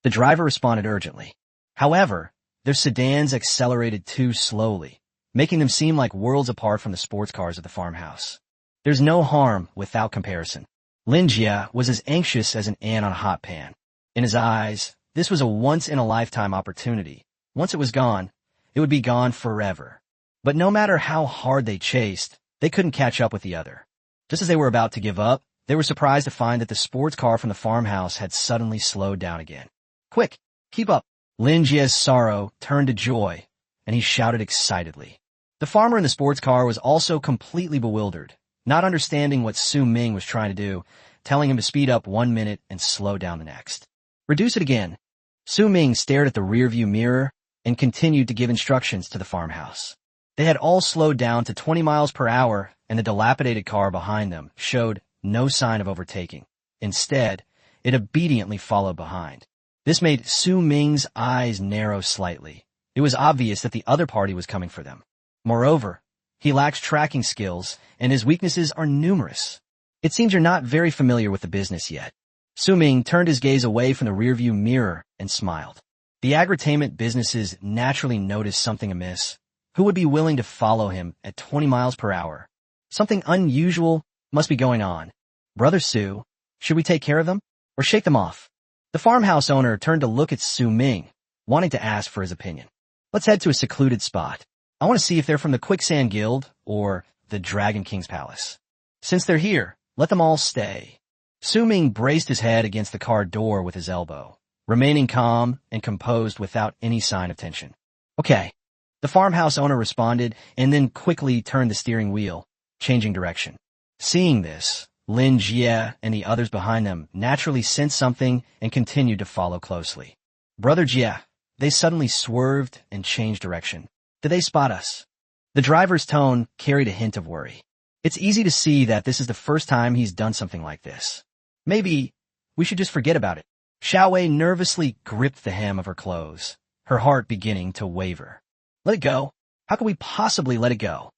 The driver responded urgently. However, their sedans accelerated too slowly, making them seem like worlds apart from the sports cars of the farmhouse. There's no harm without comparison. Lin Jie was as anxious as an ant on a hot pan. In his eyes, this was a once-in-a-lifetime opportunity. Once it was gone, it would be gone forever. But no matter how hard they chased, they couldn't catch up with the other. Just as they were about to give up, they were surprised to find that the sports car from the farmhouse had suddenly slowed down again. "Quick, keep up!" Lin Jie's sorrow turned to joy, and he shouted excitedly. The farmer in the sports car was also completely bewildered, not understanding what Su Ming was trying to do, telling him to speed up 1 minute and slow down the next. "Reduce it again." Su Ming stared at the rearview mirror and continued to give instructions to the farmhouse. They had all slowed down to 20 miles per hour, and the dilapidated car behind them showed no sign of overtaking. Instead, it obediently followed behind. This made Su Ming's eyes narrow slightly. It was obvious that the other party was coming for them. Moreover, he lacks tracking skills, and his weaknesses are numerous. "It seems you're not very familiar with the business yet." Su Ming turned his gaze away from the rearview mirror and smiled. The agritayment businesses naturally noticed something amiss. Who would be willing to follow him at 20 miles per hour? Something unusual must be going on. "Brother Su, should we take care of them or shake them off?" The farmhouse owner turned to look at Su Ming, wanting to ask for his opinion. "Let's head to a secluded spot. I want to see if they're from the Quicksand Guild or the Dragon King's Palace. Since they're here, let them all stay." Su Ming braced his head against the car door with his elbow, remaining calm and composed without any sign of tension. "Okay." The farmhouse owner responded and then quickly turned the steering wheel, changing direction. Seeing this, Lin Jie and the others behind them naturally sensed something and continued to follow closely. "Brother Jie," they suddenly swerved and changed direction. "Did they spot us?" The driver's tone carried a hint of worry. It's easy to see that this is the first time he's done something like this. "Maybe we should just forget about it." Xiaowei nervously gripped the hem of her clothes, her heart beginning to waver. "Let it go. How can we possibly let it go?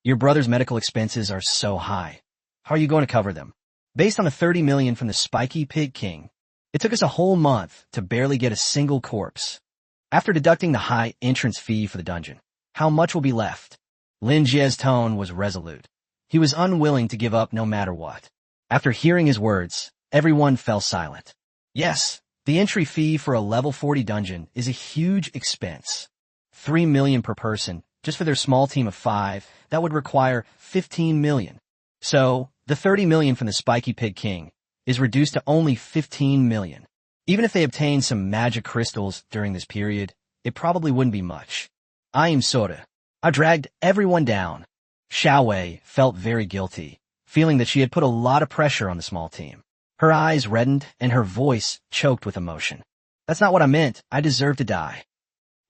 Your brother's medical expenses are so high. How are you going to cover them? Based on the 30 million from the Spiky Pig King, it took us a whole month to barely get a single corpse. After deducting the high entrance fee for the dungeon, how much will be left? Lin Jie's tone was resolute. He was unwilling to give up no matter what. After hearing his words, everyone fell silent. Yes, the entry fee for a level 40 dungeon is a huge expense. 3 million per person, just for their small team of 5, that would require 15 million. So, the 30 million from the Spiky Pig King is reduced to only 15 million. Even if they obtain some magic crystals during this period, it probably wouldn't be much. I am Soda. I dragged everyone down. Xiao Wei felt very guilty, feeling that she had put a lot of pressure on the small team. Her eyes reddened and her voice choked with emotion. That's not what I meant. I deserve to die.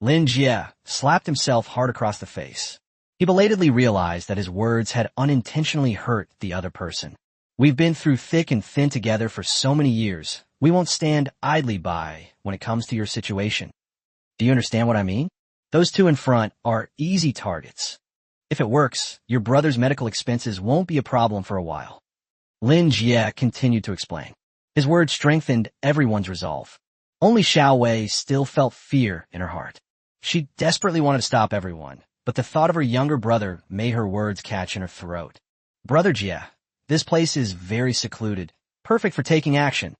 Lin Jie slapped himself hard across the face. He belatedly realized that his words had unintentionally hurt the other person. We've been through thick and thin together for so many years. We won't stand idly by when it comes to your situation. Do you understand what I mean? Those two in front are easy targets. If it works, your brother's medical expenses won't be a problem for a while. Lin Jie continued to explain. His words strengthened everyone's resolve. Only Xiao Wei still felt fear in her heart. She desperately wanted to stop everyone, but the thought of her younger brother made her words catch in her throat. Brother Jie, this place is very secluded, perfect for taking action.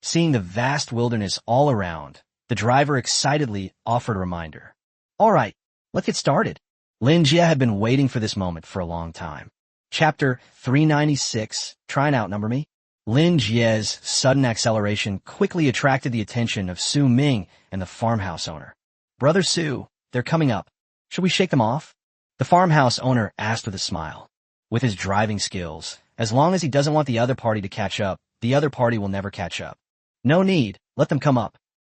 Seeing the vast wilderness all around, the driver excitedly offered a reminder. All right, let's get started. Lin Jie had been waiting for this moment for a long time. Chapter 396, Try and Outnumber Me. Lin Jie's sudden acceleration quickly attracted the attention of Su Ming and the farmhouse owner. Brother Su, they're coming up. Should we shake them off? The farmhouse owner asked with a smile. With his driving skills, as long as he doesn't want the other party to catch up, the other party will never catch up. No need, let them come up.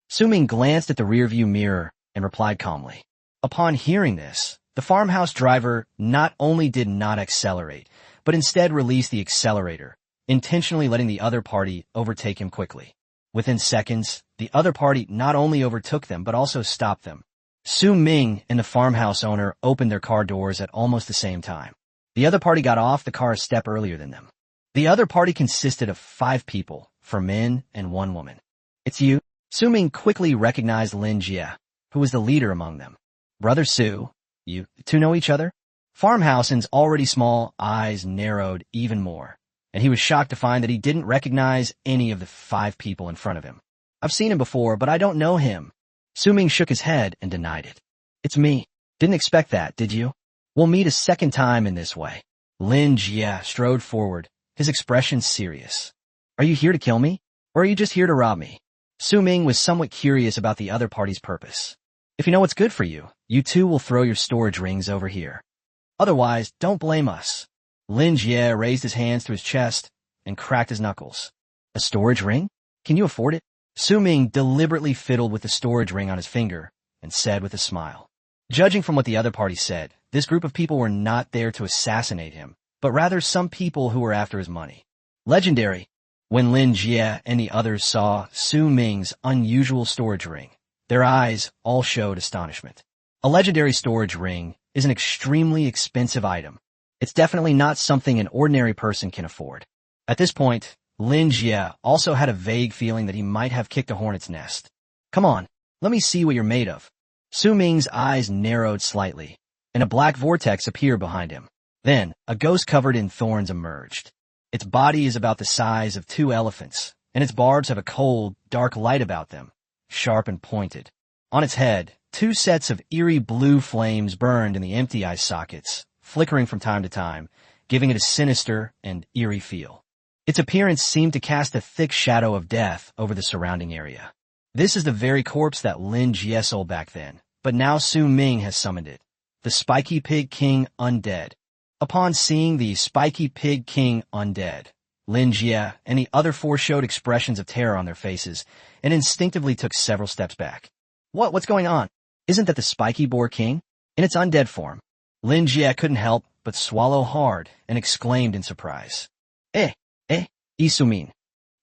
Su Ming glanced at the rearview mirror and replied calmly. Upon hearing this, the farmhouse driver not only did not accelerate, but instead released the accelerator, intentionally letting the other party overtake him quickly. Within seconds, the other party not only overtook them but also stopped them. Su Ming and the farmhouse owner opened their car doors at almost the same time. The other party got off the car a step earlier than them. The other party consisted of 5 people, 4 men and 1 woman. It's you? Su Ming quickly recognized Lin Jie, who was the leader among them. Brother Su, you two know each other? Farmhouse's already small eyes narrowed even more, and he was shocked to find that he didn't recognize any of the 5 people in front of him. I've seen him before, but I don't know him. Su Ming shook his head and denied it. It's me. Didn't expect that, did you? We'll meet a second time in this way. Lin Jie strode forward, his expression serious. Are you here to kill me, or are you just here to rob me? Su Ming was somewhat curious about the other party's purpose. If you know what's good for you, you too will throw your storage rings over here. Otherwise, don't blame us. Lin Jie raised his hands to his chest and cracked his knuckles. A storage ring? Can you afford it? Su Ming deliberately fiddled with the storage ring on his finger and said with a smile. Judging from what the other party said, this group of people were not there to assassinate him, but rather some people who were after his money. Legendary. When Lin Jie and the others saw Su Ming's unusual storage ring, their eyes all showed astonishment. A legendary storage ring is an extremely expensive item. It's definitely not something an ordinary person can afford. At this point, Lin Jie also had a vague feeling that he might have kicked a hornet's nest. Come on, let me see what you're made of. Su Ming's eyes narrowed slightly, and a black vortex appeared behind him. Then, a ghost covered in thorns emerged. Its body is about the size of 2 elephants, and its barbs have a cold, dark light about them, sharp and pointed. On its head, 2 sets of eerie blue flames burned in the empty eye sockets, flickering from time to time, giving it a sinister and eerie feel. Its appearance seemed to cast a thick shadow of death over the surrounding area. This is the very corpse that Lin Jie sold back then, but now Su Ming has summoned it. The Spiky Pig King Undead. Upon seeing the Spiky Pig King Undead, Lin Jie and the other 4 showed expressions of terror on their faces and instinctively took several steps back. What's going on? Isn't that the Spiky Boar King? In its undead form. Lin Jie couldn't help but swallow hard and exclaimed in surprise. Isumin.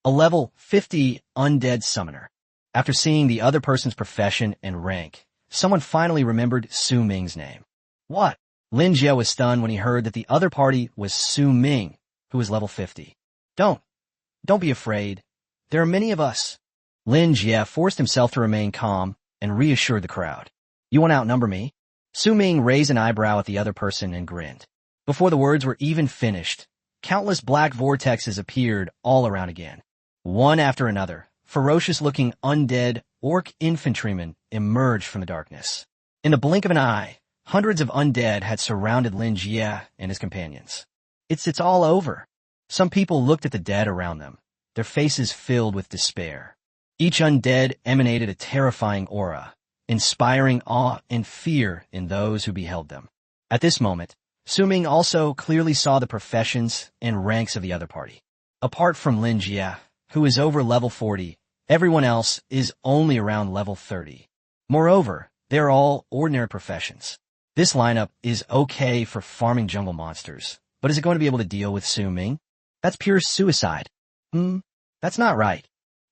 A level 50 undead summoner. After seeing the other person's profession and rank, someone finally remembered Su Ming's name. What? Lin Jie was stunned when he heard that the other party was Su Ming, who was level 50. Don't be afraid. There are many of us. Lin Jie forced himself to remain calm and reassured the crowd. You want to outnumber me? Su Ming raised an eyebrow at the other person and grinned. Before the words were even finished, countless black vortexes appeared all around again. One after another, ferocious-looking undead orc infantrymen emerged from the darkness. In the blink of an eye, hundreds of undead had surrounded Lin Jie and his companions. It's all over. Some people looked at the dead around them, their faces filled with despair. Each undead emanated a terrifying aura, inspiring awe and fear in those who beheld them. At this moment, Su Ming also clearly saw the professions and ranks of the other party. Apart from Lin Jie, who is over level 40, everyone else is only around level 30. Moreover, they're all ordinary professions. This lineup is okay for farming jungle monsters, but is it going to be able to deal with Su Ming? That's pure suicide. That's not right.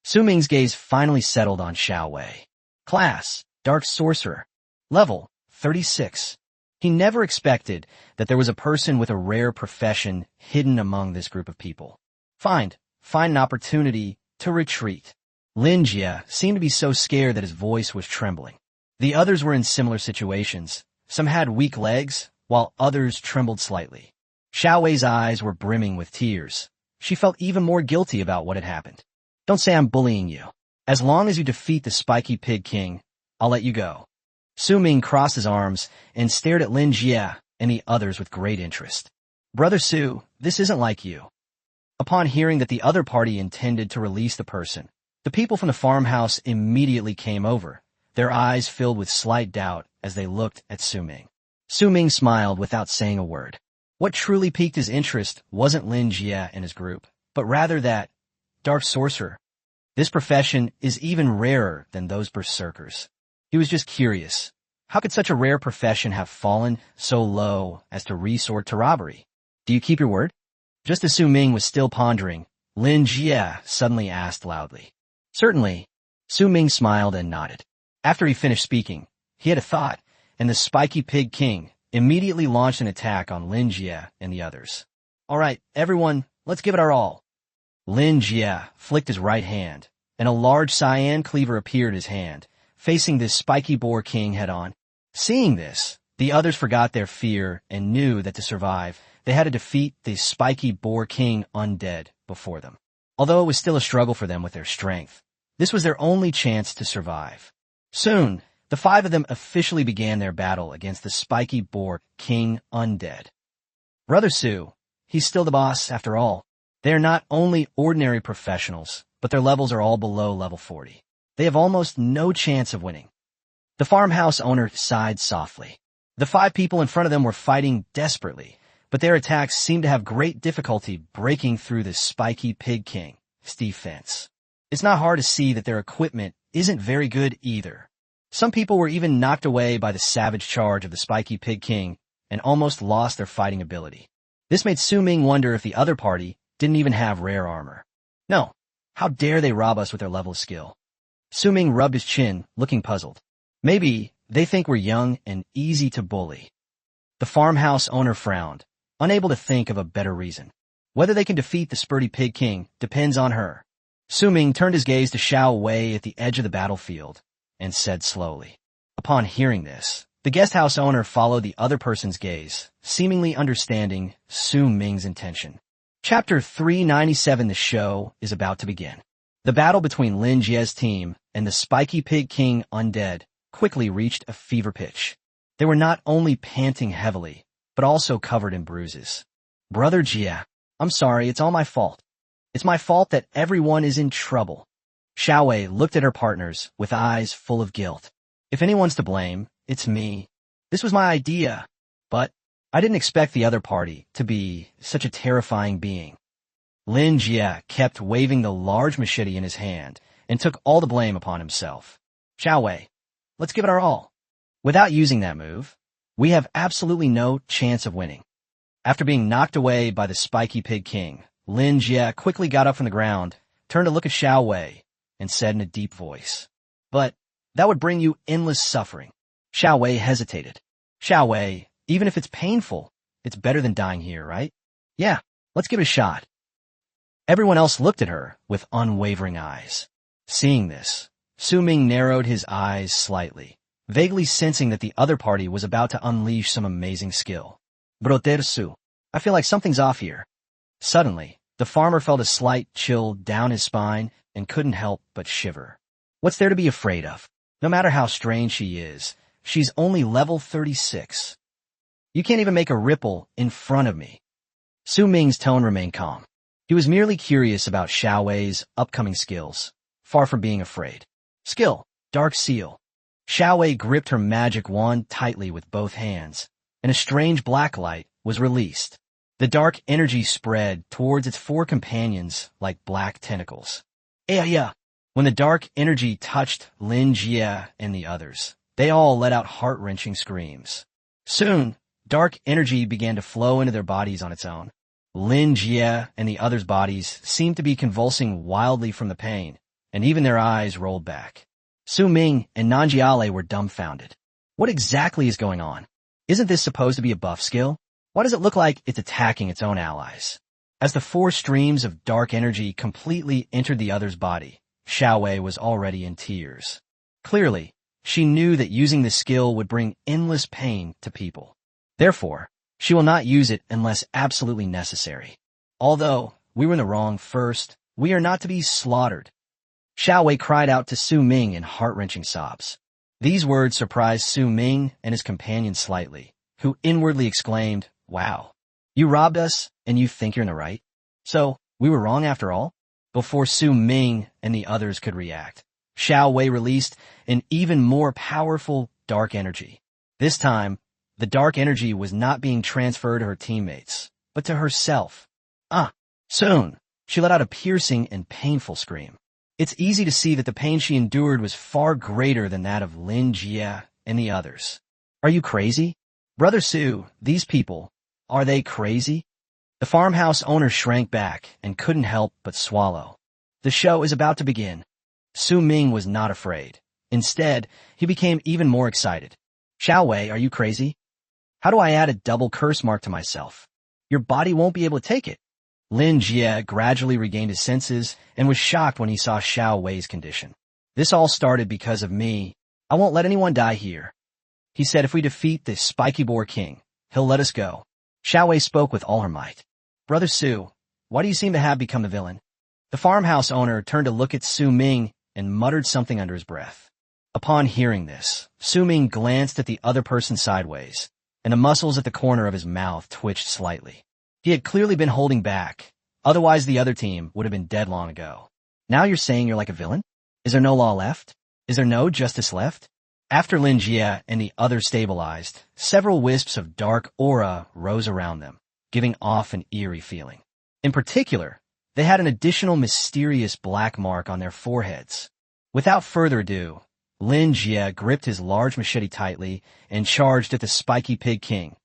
Su Ming's gaze finally settled on Xiao Wei. Class, Dark Sorcerer. Level, 36. He never expected that there was a person with a rare profession hidden among this group of people. Find an opportunity to retreat. Lin Jie seemed to be so scared that his voice was trembling. The others were in similar situations. Some had weak legs, while others trembled slightly. Xiao Wei's eyes were brimming with tears. She felt even more guilty about what had happened. Don't say I'm bullying you. As long as you defeat the spiky pig king, I'll let you go. Su Ming crossed his arms and stared at Lin Jie and the others with great interest. Brother Su, this isn't like you. Upon hearing that the other party intended to release the person, the people from the farmhouse immediately came over, their eyes filled with slight doubt as they looked at Su Ming. Su Ming smiled without saying a word. What truly piqued his interest wasn't Lin Jie and his group, but rather that Dark Sorcerer. This profession is even rarer than those berserkers. He was just curious. How could such a rare profession have fallen so low as to resort to robbery? Do you keep your word? Just as Su Ming was still pondering, Lin Jie suddenly asked loudly. Certainly. Su Ming smiled and nodded. After he finished speaking, he had a thought, and the spiky pig king immediately launched an attack on Lin Jie and the others. All right, everyone, let's give it our all. Lin Jie flicked his right hand, and a large cyan cleaver appeared in his hand, facing this spiky boar king head-on. Seeing this, the others forgot their fear and knew that to survive, they had to defeat the spiky boar king Undead before them. Although it was still a struggle for them with their strength, this was their only chance to survive. Soon, the five of them officially began their battle against the spiky boar king Undead. Brother Su, he's still the boss after all. They are not only ordinary professionals, but their levels are all below level 40. They have almost no chance of winning. The farmhouse owner sighed softly. The five people in front of them were fighting desperately, but their attacks seemed to have great difficulty breaking through the spiky pig king's defense. It's not hard to see that their equipment isn't very good either. Some people were even knocked away by the savage charge of the spiky pig king and almost lost their fighting ability. This made Su Ming wonder if the other party didn't even have rare armor. No, how dare they rob us with their level of skill? Su Ming rubbed his chin, looking puzzled. Maybe they think we're young and easy to bully. The farmhouse owner frowned, unable to think of a better reason. Whether they can defeat the spurty pig king depends on her. Su Ming turned his gaze to Xiao Wei at the edge of the battlefield and said slowly. Upon hearing this, the guest house owner followed the other person's gaze, seemingly understanding Su Ming's intention. Chapter 397. The show is about to begin. The battle between Lin Jie's team and the spiky pig king Undead quickly reached a fever pitch. They were not only panting heavily, but also covered in bruises. Brother Jie, I'm sorry, it's all my fault. It's my fault that everyone is in trouble. Xiao Wei looked at her partners with eyes full of guilt. If anyone's to blame, it's me. This was my idea, but I didn't expect the other party to be such a terrifying being. Lin Jie kept waving the large machete in his hand and took all the blame upon himself. Xiao Wei, let's give it our all. Without using that move, we have absolutely no chance of winning. After being knocked away by the spiky pig king, Lin Jie quickly got up from the ground, turned to look at Xiao Wei, and said in a deep voice, "But that would bring you endless suffering." Xiao Wei hesitated. Xiao Wei, even if it's painful, it's better than dying here, right? Yeah, Let's give it a shot. Everyone else looked at her with unwavering eyes. Seeing this, Su Ming narrowed his eyes slightly, vaguely sensing that the other party was about to unleash some amazing skill. Brother Su, I feel like something's off here. Suddenly, the farmer felt a slight chill down his spine and couldn't help but shiver. What's there to be afraid of? No matter how strange she is, she's only level 36. You can't even make a ripple in front of me. Su Ming's tone remained calm. He was merely curious about Xiao Wei's upcoming skills, far from being afraid. Skill, Dark Seal. Xiao Wei gripped her magic wand tightly with both hands, and a strange black light was released. The dark energy spread towards its four companions like black tentacles. Yeah. When the dark energy touched Lin Jie and the others, they all let out heart-wrenching screams. Soon, dark energy began to flow into their bodies on its own. Lin Jie and the others' bodies seemed to be convulsing wildly from the pain, and even their eyes rolled back. Su Ming and Nanjiale were dumbfounded. What exactly is going on? Isn't this supposed to be a buff skill? Why does it look like it's attacking its own allies? As the four streams of dark energy completely entered the other's body, Xiao Wei was already in tears. Clearly, she knew that using this skill would bring endless pain to people. Therefore, she will not use it unless absolutely necessary. Although we were in the wrong first, we are not to be slaughtered. Xiao Wei cried out to Su Ming in heart-wrenching sobs. These words surprised Su Ming and his companion slightly, who inwardly exclaimed, "Wow, you robbed us and you think you're in the right? So, we were wrong after all?" Before Su Ming and the others could react, Xiao Wei released an even more powerful dark energy. This time, the dark energy was not being transferred to her teammates, but to herself. Soon, she let out a piercing and painful scream. It's easy to see that the pain she endured was far greater than that of Lin Jie and the others. Are you crazy? Brother Su, these people, are they crazy? The farmhouse owner shrank back and couldn't help but swallow. The show is about to begin. Su Ming was not afraid. Instead, he became even more excited. Xiao Wei, are you crazy? How do I add a double curse mark to myself? Your body won't be able to take it. Lin Jie gradually regained his senses and was shocked when he saw Xiao Wei's condition. This all started because of me. I won't let anyone die here. He said if we defeat the Spiky Boar King, he'll let us go. Xiao Wei spoke with all her might. Brother Su, why do you seem to have become the villain? The farmhouse owner turned to look at Su Ming and muttered something under his breath. Upon hearing this, Su Ming glanced at the other person sideways, and the muscles at the corner of his mouth twitched slightly. He had clearly been holding back, otherwise the other team would have been dead long ago. Now you're saying you're like a villain? Is there no law left? Is there no justice left? After Lin Jie and the others stabilized, several wisps of dark aura rose around them, giving off an eerie feeling. In particular, they had an additional mysterious black mark on their foreheads. Without further ado, Lin Jie gripped his large machete tightly and charged at the Spiky Pig King.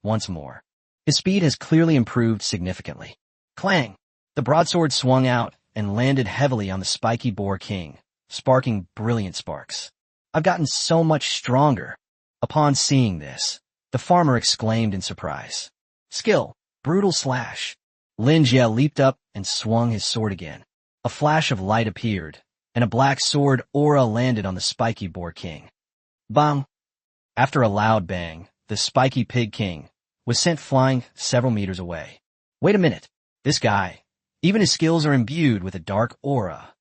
Once more. His speed has clearly improved significantly. Clang! The broadsword swung out and landed heavily on the Spiky Boar King, sparking brilliant sparks. I've gotten so much stronger. Upon seeing this, the farmer exclaimed in surprise. Skill, Brutal Slash. Lin Jie leaped up and swung his sword again. A flash of light appeared, and a black sword aura landed on the Spiky Boar King. Bang! After a loud bang, the Spiky Pig King was sent flying several meters away. Wait a minute. This guy, even his skills are imbued with a dark aura.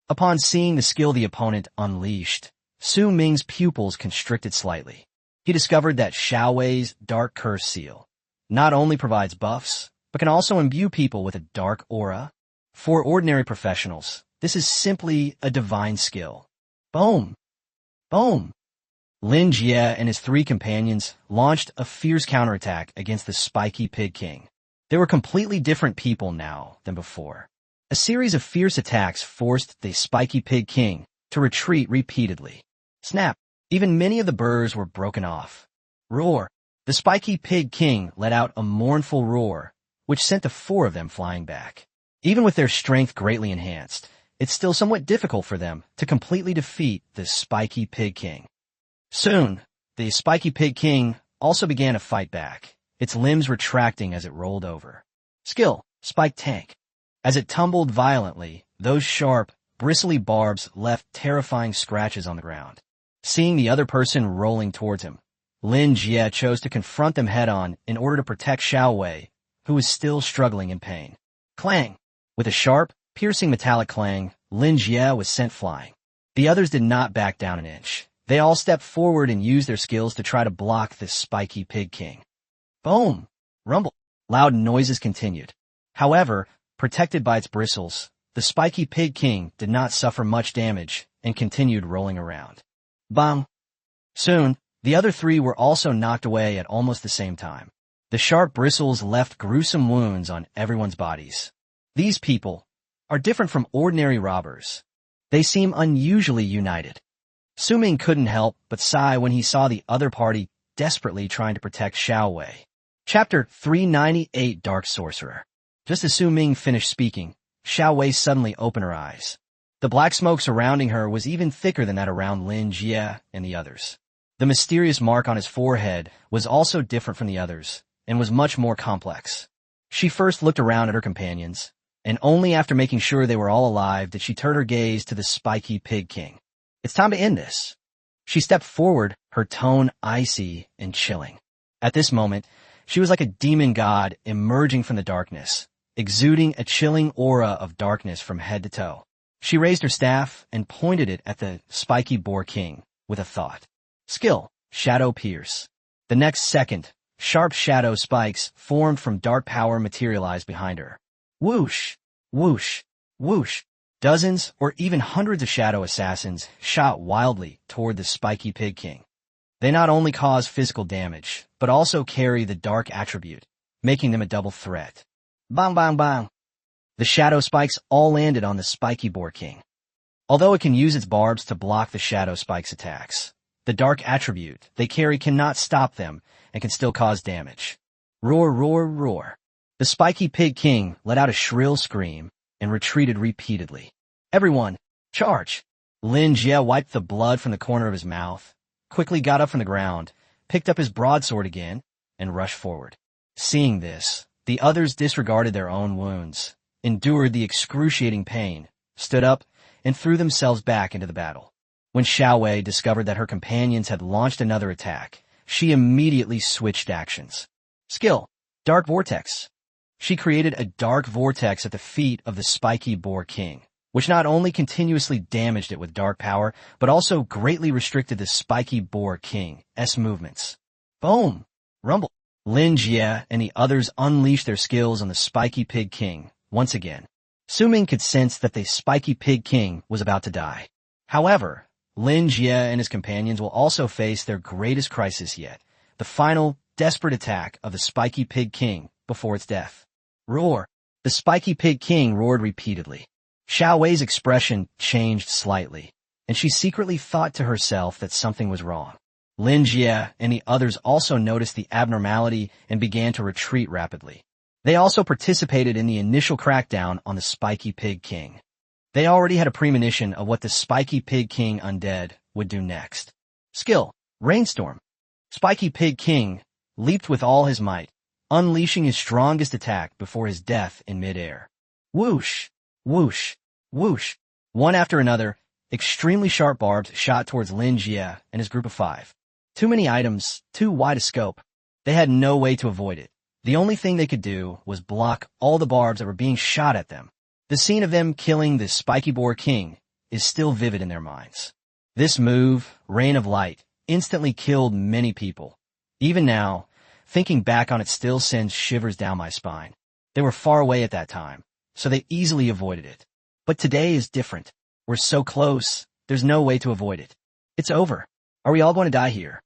Upon seeing the skill the opponent unleashed, Su Ming's pupils constricted slightly. He discovered that Xiao Wei's Dark Curse Seal not only provides buffs, but can also imbue people with a dark aura. For ordinary professionals, this is simply a divine skill. Boom! Boom! Lin Jie and his three companions launched a fierce counterattack against the Spiky Pig King. They were completely different people now than before. A series of fierce attacks forced the Spiky Pig King to retreat repeatedly. Snap! Even many of the burrs were broken off. Roar! The Spiky Pig King let out a mournful roar, which sent the four of them flying back. Even with their strength greatly enhanced, it's still somewhat difficult for them to completely defeat the Spiky Pig King. Soon, the Spiky Pig King also began to fight back, its limbs retracting as it rolled over. Skill, Spike Tank. As it tumbled violently, those sharp, bristly barbs left terrifying scratches on the ground. Seeing the other person rolling towards him, Lin Jie chose to confront them head-on in order to protect Xiao Wei, who was still struggling in pain. Clang! With a sharp, piercing metallic clang, Lin Jie was sent flying. The others did not back down an inch. They all stepped forward and used their skills to try to block this spiky pig king. Boom! Rumble! Loud noises continued. However, protected by its bristles, the spiky pig king did not suffer much damage and continued rolling around. Bang! Soon, the other three were also knocked away at almost the same time. The sharp bristles left gruesome wounds on everyone's bodies. These people are different from ordinary robbers. They seem unusually united. Su-Ming couldn't help but sigh when he saw the other party desperately trying to protect Xiao Wei. Chapter 398 Dark Sorcerer. Just as Su-Ming finished speaking, Xiao Wei suddenly opened her eyes. The black smoke surrounding her was even thicker than that around Lin Jie and the others. The mysterious mark on his forehead was also different from the others and was much more complex. She first looked around at her companions, and only after making sure they were all alive did she turn her gaze to the spiky pig king. It's time to end this. She stepped forward, her tone icy and chilling. At this moment, she was like a demon god emerging from the darkness, exuding a chilling aura of darkness from head to toe. She raised her staff and pointed it at the spiky boar king with a thought. Skill, Shadow Pierce. The next second, sharp shadow spikes formed from dark power materialized behind her. Whoosh, whoosh, whoosh. Dozens or even hundreds of shadow assassins shot wildly toward the spiky pig king. They not only cause physical damage, but also carry the dark attribute, making them a double threat. Bang, bang, bang. The shadow spikes all landed on the spiky boar king. Although it can use its barbs to block the shadow spikes' attacks, the dark attribute they carry cannot stop them and can still cause damage. Roar, roar, roar. The spiky pig king let out a shrill scream and retreated repeatedly. Everyone, charge! Lin Jie wiped the blood from the corner of his mouth, quickly got up from the ground, picked up his broadsword again, and rushed forward. Seeing this, the others disregarded their own wounds, endured the excruciating pain, stood up, and threw themselves back into the battle. When Xiao Wei discovered that her companions had launched another attack, she immediately switched actions. Skill, Dark Vortex. She created a dark vortex at the feet of the spiky boar king, which not only continuously damaged it with dark power, but also greatly restricted the spiky boar king's movements. Boom! Rumble! Lin Jie and the others unleashed their skills on the spiky pig king once again. Su-Ming could sense that the spiky pig king was about to die. However, Lin Jie and his companions will also face their greatest crisis yet, the final, desperate attack of the spiky pig king before its death. Roar! The spiky pig king roared repeatedly. Xiao Wei's expression changed slightly, and she secretly thought to herself that something was wrong. Lin Jie and the others also noticed the abnormality and began to retreat rapidly. They also participated in the initial crackdown on the spiky pig king. They already had a premonition of what the spiky pig king Undead would do next. Skill, Rainstorm. Spiky pig king leaped with all his might, unleashing his strongest attack before his death in midair. Whoosh, whoosh, whoosh. One after another, extremely sharp barbs shot towards Lin Jie and his group of 5. Too many items, too wide a scope. They had no way to avoid it. The only thing they could do was block all the barbs that were being shot at them. The scene of them killing the spiky boar king is still vivid in their minds. This move, Rain of Light, instantly killed many people. Even now, thinking back on it still sends shivers down my spine. They were far away at that time, so they easily avoided it. But today is different. We're so close, there's no way to avoid it. It's over. Are we all going to die here?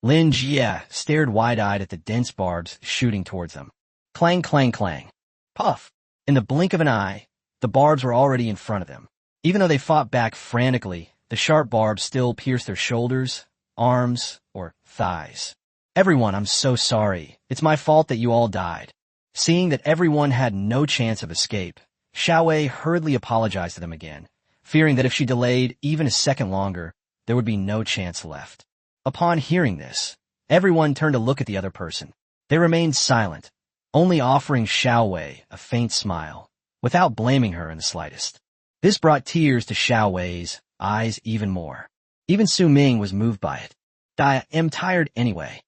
Lin Jie stared wide-eyed at the dense barbs shooting towards them. Clang, clang, clang. Puff! In the blink of an eye, the barbs were already in front of them. Even though they fought back frantically, the sharp barbs still pierced their shoulders, arms, or thighs. Everyone, I'm so sorry. It's my fault that you all died. Seeing that everyone had no chance of escape, Xiao Wei hurriedly apologized to them again, fearing that if she delayed even a second longer, there would be no chance left. Upon hearing this, everyone turned to look at the other person. They remained silent, only offering Xiao Wei a faint smile, without blaming her in the slightest. This brought tears to Xiao Wei's eyes even more. Even Su Ming was moved by it. I am tired anyway.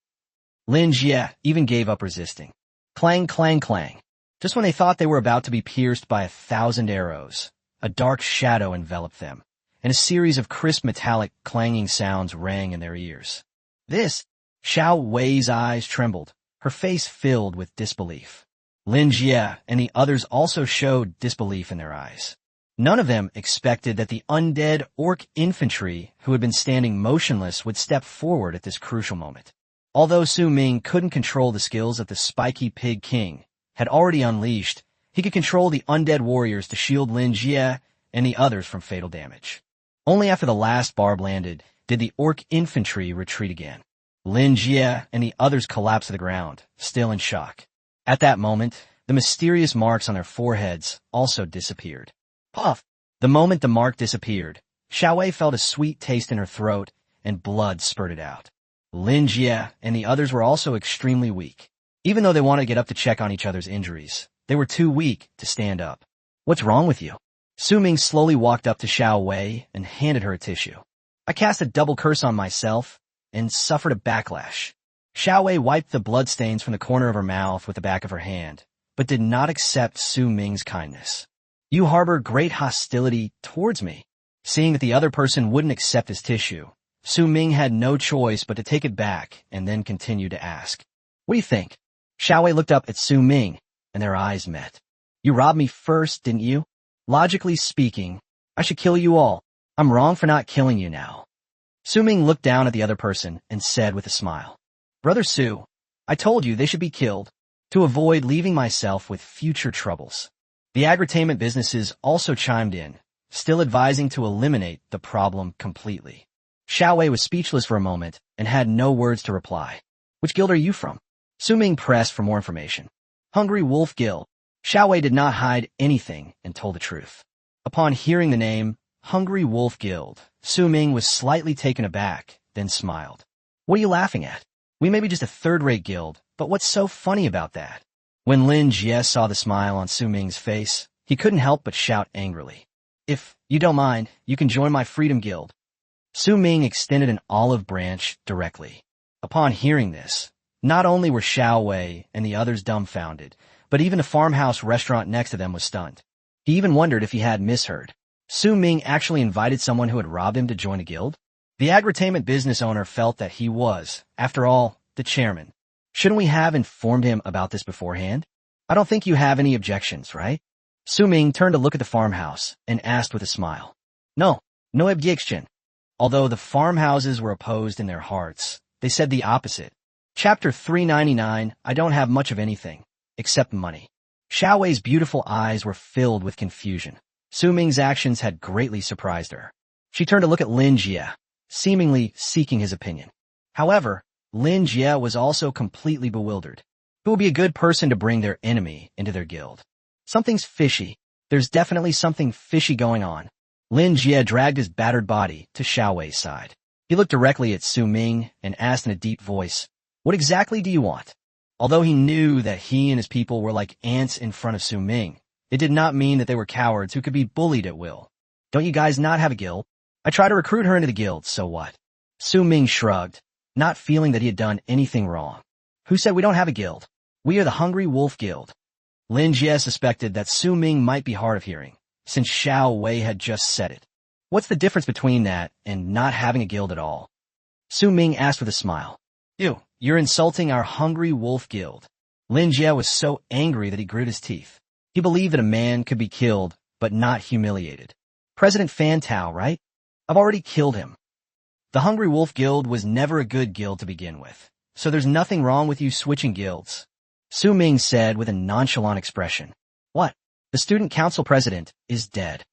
Lin Jie even gave up resisting. Clang, clang, clang. Just when they thought they were about to be pierced by 1,000 arrows, a dark shadow enveloped them, and a series of crisp metallic clanging sounds rang in their ears. Xiao Wei's eyes trembled, her face filled with disbelief. Lin Jie and the others also showed disbelief in their eyes. None of them expected that the undead orc infantry who had been standing motionless would step forward at this crucial moment. Although Su Ming couldn't control the skills that the spiky pig king had already unleashed, he could control the undead warriors to shield Lin Jie and the others from fatal damage. Only after the last barb landed did the orc infantry retreat again. Lin Jie and the others collapsed to the ground, still in shock. At that moment, the mysterious marks on their foreheads also disappeared. Puff! The moment the mark disappeared, Xiao Wei felt a sweet taste in her throat and blood spurted out. Lin Jie and the others were also extremely weak. Even though they wanted to get up to check on each other's injuries, they were too weak to stand up. What's wrong with you? Su Ming slowly walked up to Xiao Wei and handed her a tissue. I cast a double curse on myself and suffered a backlash. Xiao Wei wiped the bloodstains from the corner of her mouth with the back of her hand, but did not accept Su Ming's kindness. You harbor great hostility towards me. Seeing that the other person wouldn't accept his tissue, Su Ming had no choice but to take it back and then continue to ask. What do you think? Xiao Wei looked up at Su Ming, and their eyes met. You robbed me first, didn't you? Logically speaking, I should kill you all. I'm wrong for not killing you now. Su Ming looked down at the other person and said with a smile. Brother Su, I told you they should be killed, to avoid leaving myself with future troubles. The agritainment businesses also chimed in, still advising to eliminate the problem completely. Xiao Wei was speechless for a moment and had no words to reply. Which guild are you from? Su Ming pressed for more information. Hungry Wolf Guild. Xiao Wei did not hide anything and told the truth. Upon hearing the name, Hungry Wolf Guild, Su Ming was slightly taken aback, then smiled. What are you laughing at? We may be just a third-rate guild, but what's so funny about that? When Lin Jie saw the smile on Su Ming's face, he couldn't help but shout angrily. If you don't mind, you can join my Freedom Guild. Su Ming extended an olive branch directly. Upon hearing this, not only were Xiao Wei and the others dumbfounded, but even the farmhouse restaurant next to them was stunned. He even wondered if he had misheard. Su Ming actually invited someone who had robbed him to join a guild? The agritainment business owner felt that he was, after all, the chairman. Shouldn't we have informed him about this beforehand? I don't think you have any objections, right? Su Ming turned to look at the farmhouse and asked with a smile. No objection. Although the farmhouses were opposed in their hearts, they said the opposite. Chapter 399, I don't have much of anything, except money. Xiao Wei's beautiful eyes were filled with confusion. Su Ming's actions had greatly surprised her. She turned to look at Lin Jie, seemingly seeking his opinion. However, Lin Jie was also completely bewildered. Who would be a good person to bring their enemy into their guild? Something's fishy. There's definitely something fishy going on. Lin Jie dragged his battered body to Xiao Wei's side. He looked directly at Su Ming and asked in a deep voice, What exactly do you want? Although he knew that he and his people were like ants in front of Su Ming, it did not mean that they were cowards who could be bullied at will. Don't you guys not have a guild? I tried to recruit her into the guild, so what? Su Ming shrugged, not feeling that he had done anything wrong. Who said we don't have a guild? We are the Hungry Wolf Guild. Lin Jie suspected that Su Ming might be hard of hearing, since Xiao Wei had just said it. What's the difference between that and not having a guild at all? Su Ming asked with a smile. You're insulting our Hungry Wolf Guild. Lin Jie was so angry that he gritted his teeth. He believed that a man could be killed, but not humiliated. President Fan Tao, right? I've already killed him. The Hungry Wolf Guild was never a good guild to begin with, so there's nothing wrong with you switching guilds. Su Ming said with a nonchalant expression. What? The student council president is dead.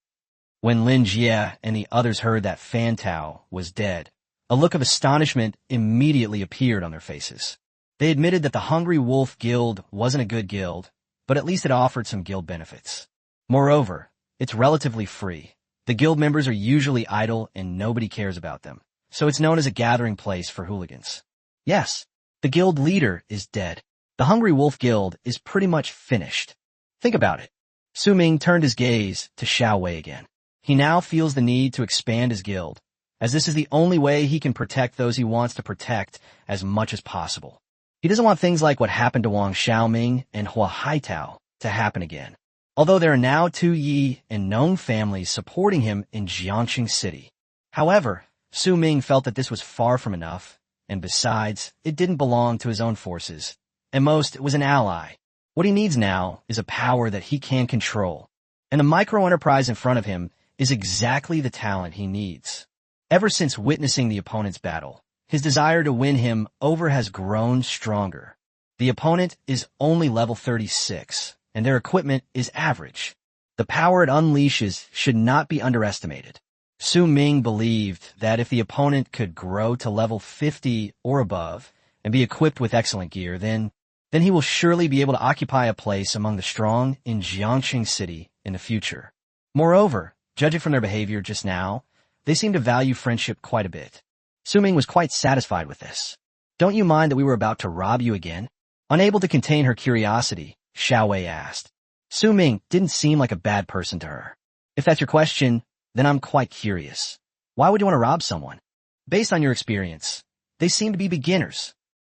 When Lin Jie and the others heard that Fan Tao was dead, a look of astonishment immediately appeared on their faces. They admitted that the Hungry Wolf Guild wasn't a good guild, but at least it offered some guild benefits. Moreover, it's relatively free. The guild members are usually idle and nobody cares about them, so it's known as a gathering place for hooligans. Yes, the guild leader is dead. The Hungry Wolf Guild is pretty much finished. Think about it. Su Ming turned his gaze to Xiao Wei again. He now feels the need to expand his guild, as this is the only way he can protect those he wants to protect as much as possible. He doesn't want things like what happened to Wang Xiaoming and Hua Haitao to happen again. Although there are now 2 Yi and Nong families supporting him in Jiangxing City. However, Su Ming felt that this was far from enough, and besides, it didn't belong to his own forces. At most, it was an ally. What he needs now is a power that he can control, and the micro-enterprise in front of him is exactly the talent he needs. Ever since witnessing the opponent's battle, his desire to win him over has grown stronger. The opponent is only level 36, and their equipment is average. The power it unleashes should not be underestimated. Su Ming believed that if the opponent could grow to level 50 or above and be equipped with excellent gear, then he will surely be able to occupy a place among the strong in Jiangxing City in the future. Moreover, judging from their behavior just now, they seem to value friendship quite a bit. Su Ming was quite satisfied with this. Don't you mind that we were about to rob you again? Unable to contain her curiosity, Xiao Wei asked. Su Ming didn't seem like a bad person to her. If that's your question, then I'm quite curious. Why would you want to rob someone? Based on your experience, they seem to be beginners.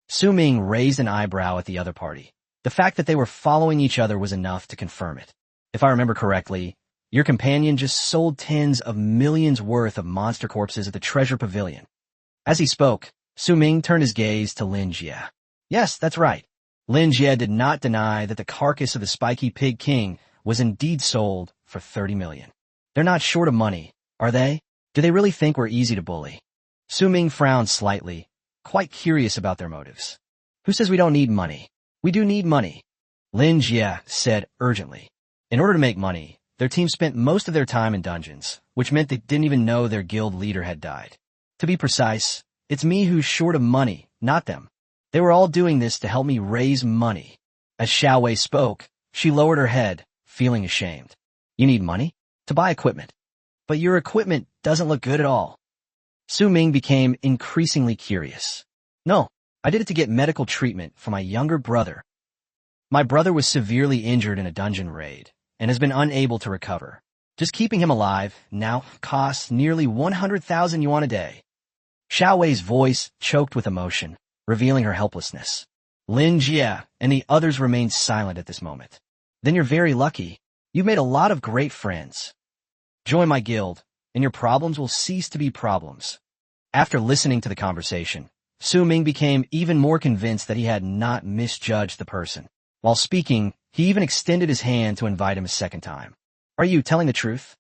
Su Ming raised an eyebrow at the other party. The fact that they were following each other was enough to confirm it. If I remember correctly, your companion just sold tens of millions worth of monster corpses at the treasure pavilion. As he spoke, Su Ming turned his gaze to Lin Jie. Yes, that's right. Lin Jie did not deny that the carcass of the spiky pig king was indeed sold for 30 million. They're not short of money, are they? Do they really think we're easy to bully? Su Ming frowned slightly, quite curious about their motives. Who says we don't need money? We do need money. Lin Jie said urgently. In order to make money, their team spent most of their time in dungeons, which meant they didn't even know their guild leader had died. To be precise, it's me who's short of money, not them. They were all doing this to help me raise money. As Xiao Wei spoke, she lowered her head, feeling ashamed. You need money? To buy equipment. But your equipment doesn't look good at all. Su Ming became increasingly curious. No, I did it to get medical treatment for my younger brother. My brother was severely injured in a dungeon raid and has been unable to recover. Just keeping him alive now costs nearly 100,000 yuan a day. Xiao Wei's voice choked with emotion, revealing her helplessness. Lin Jie and the others remained silent at this moment. Then you're very lucky. You've made a lot of great friends. Join my guild, and your problems will cease to be problems. After listening to the conversation, Su Ming became even more convinced that he had not misjudged the person. While speaking, he even extended his hand to invite him a second time. Are you telling the truth?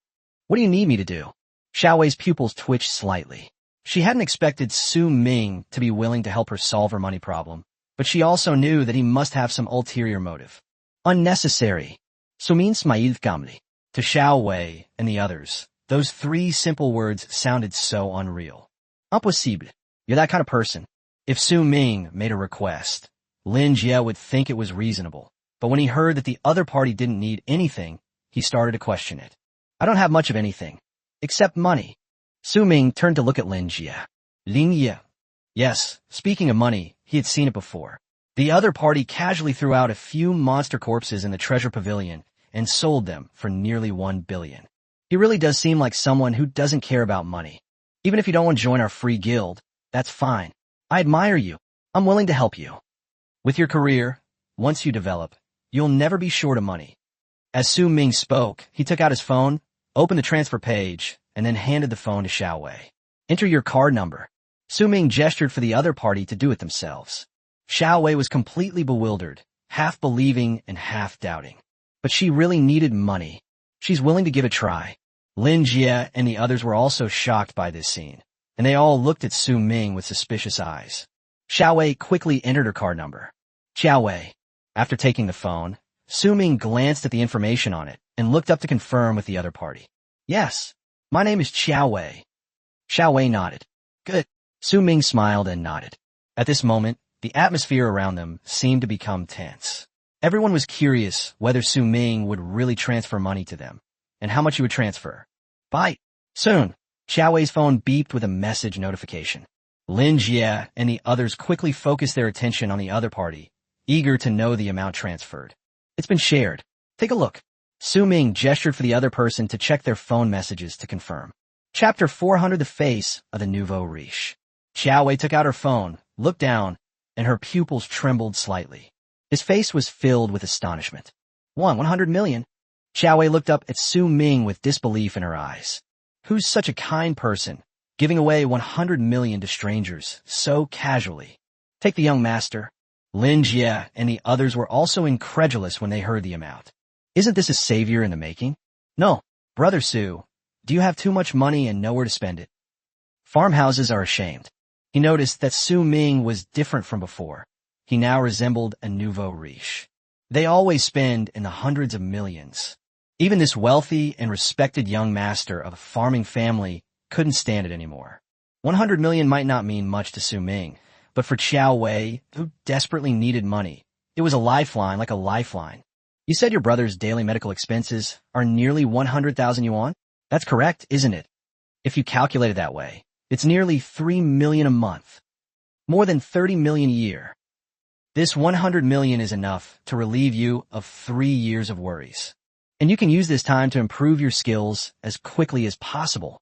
What do you need me to do? Xiao Wei's pupils twitched slightly. She hadn't expected Su Ming to be willing to help her solve her money problem, but she also knew that he must have some ulterior motive. Unnecessary. Su Ming smiled calmly. To Xiao Wei and the others, those 3 simple words sounded so unreal. Impossible. You're that kind of person. If Su Ming made a request, Lin Jie would think it was reasonable. But when he heard that the other party didn't need anything, he started to question it. I don't have much of anything. Except money. Su Ming turned to look at Lin Jie. Lin Jie. Yes, speaking of money, he had seen it before. The other party casually threw out a few monster corpses in the treasure pavilion and sold them for nearly 1 billion. He really does seem like someone who doesn't care about money. Even if you don't want to join our free guild, that's fine. I admire you. I'm willing to help you. With your career, once you develop, you'll never be short of money. As Su Ming spoke, he took out his phone, opened the transfer page, and then handed the phone to Xiao Wei. Enter your card number. Su Ming gestured for the other party to do it themselves. Xiao Wei was completely bewildered, half believing and half doubting. But she really needed money. She's willing to give it a try. Lin Jie and the others were also shocked by this scene, and they all looked at Su Ming with suspicious eyes. Xiao Wei quickly entered her card number. Xiao Wei. After taking the phone, Su Ming glanced at the information on it and looked up to confirm with the other party. Yes, my name is Xiao Wei. Xiao Wei nodded. Good. Su Ming smiled and nodded. At this moment, the atmosphere around them seemed to become tense. Everyone was curious whether Su Ming would really transfer money to them, and how much he would transfer. Bye. Soon, Xiao Wei's phone beeped with a message notification. Lin Jie and the others quickly focused their attention on the other party, eager to know the amount transferred. It's been shared. Take a look. Su Ming gestured for the other person to check their phone messages to confirm. Chapter 400 The Face of the Nouveau Riche. Xiao Wei took out her phone, looked down, and her pupils trembled slightly. His face was filled with astonishment. 100 million? Xiao Wei looked up at Su Ming with disbelief in her eyes. Who's such a kind person, giving away 100 million to strangers so casually? Take the young master. Lin Jie and the others were also incredulous when they heard the amount. Isn't this a savior in the making? No, Brother Su. Do you have too much money and nowhere to spend it? Farmhouses are ashamed. He noticed that Su Ming was different from before. He now resembled a nouveau riche. They always spend in the hundreds of millions. Even this wealthy and respected young master of a farming family couldn't stand it anymore. 100 million might not mean much to Su Ming, but for Xiao Wei, who desperately needed money, it was a lifeline like a lifeline. You said your brother's daily medical expenses are nearly 100,000 yuan? That's correct, isn't it? If you calculate it that way, it's nearly 3 million a month. More than 30 million a year. This 100 million is enough to relieve you of 3 years of worries. And you can use this time to improve your skills as quickly as possible.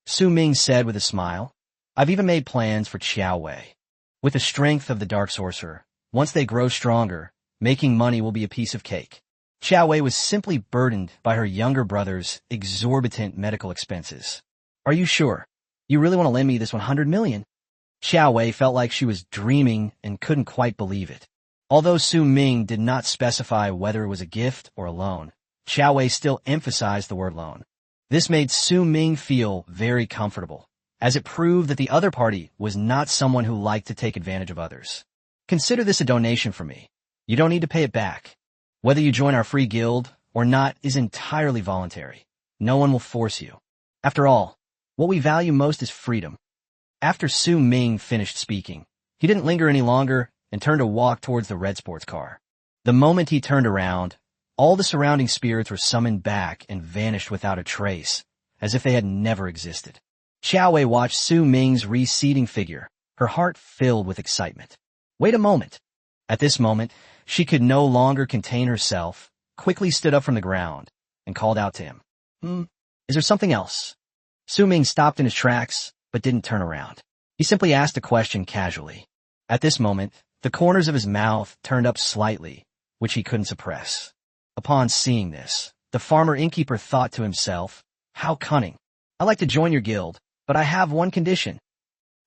Su Ming said with a smile. I've even made plans for Xiao Wei. With the strength of the Dark Sorcerer, once they grow stronger, making money will be a piece of cake. Xiao Wei was simply burdened by her younger brother's exorbitant medical expenses. Are you sure? You really want to lend me this 100 million? Xiao Wei felt like she was dreaming and couldn't quite believe it. Although Su Ming did not specify whether it was a gift or a loan, Xiao Wei still emphasized the word loan. This made Su Ming feel very comfortable, as it proved that the other party was not someone who liked to take advantage of others. Consider this a donation from me. You don't need to pay it back. Whether you join our free guild or not is entirely voluntary. No one will force you. After all, what we value most is freedom. After Su Ming finished speaking, he didn't linger any longer and turned to walk towards the red sports car. The moment he turned around, all the surrounding spirits were summoned back and vanished without a trace, as if they had never existed. Xiao Wei watched Su Ming's receding figure, her heart filled with excitement. Wait a moment. At this moment, she could no longer contain herself, quickly stood up from the ground, and called out to him. Is there something else? Su Ming stopped in his tracks, but didn't turn around. He simply asked a question casually. At this moment, the corners of his mouth turned up slightly, which he couldn't suppress. Upon seeing this, the farmer innkeeper thought to himself, how cunning. I'd like to join your guild, but I have one condition.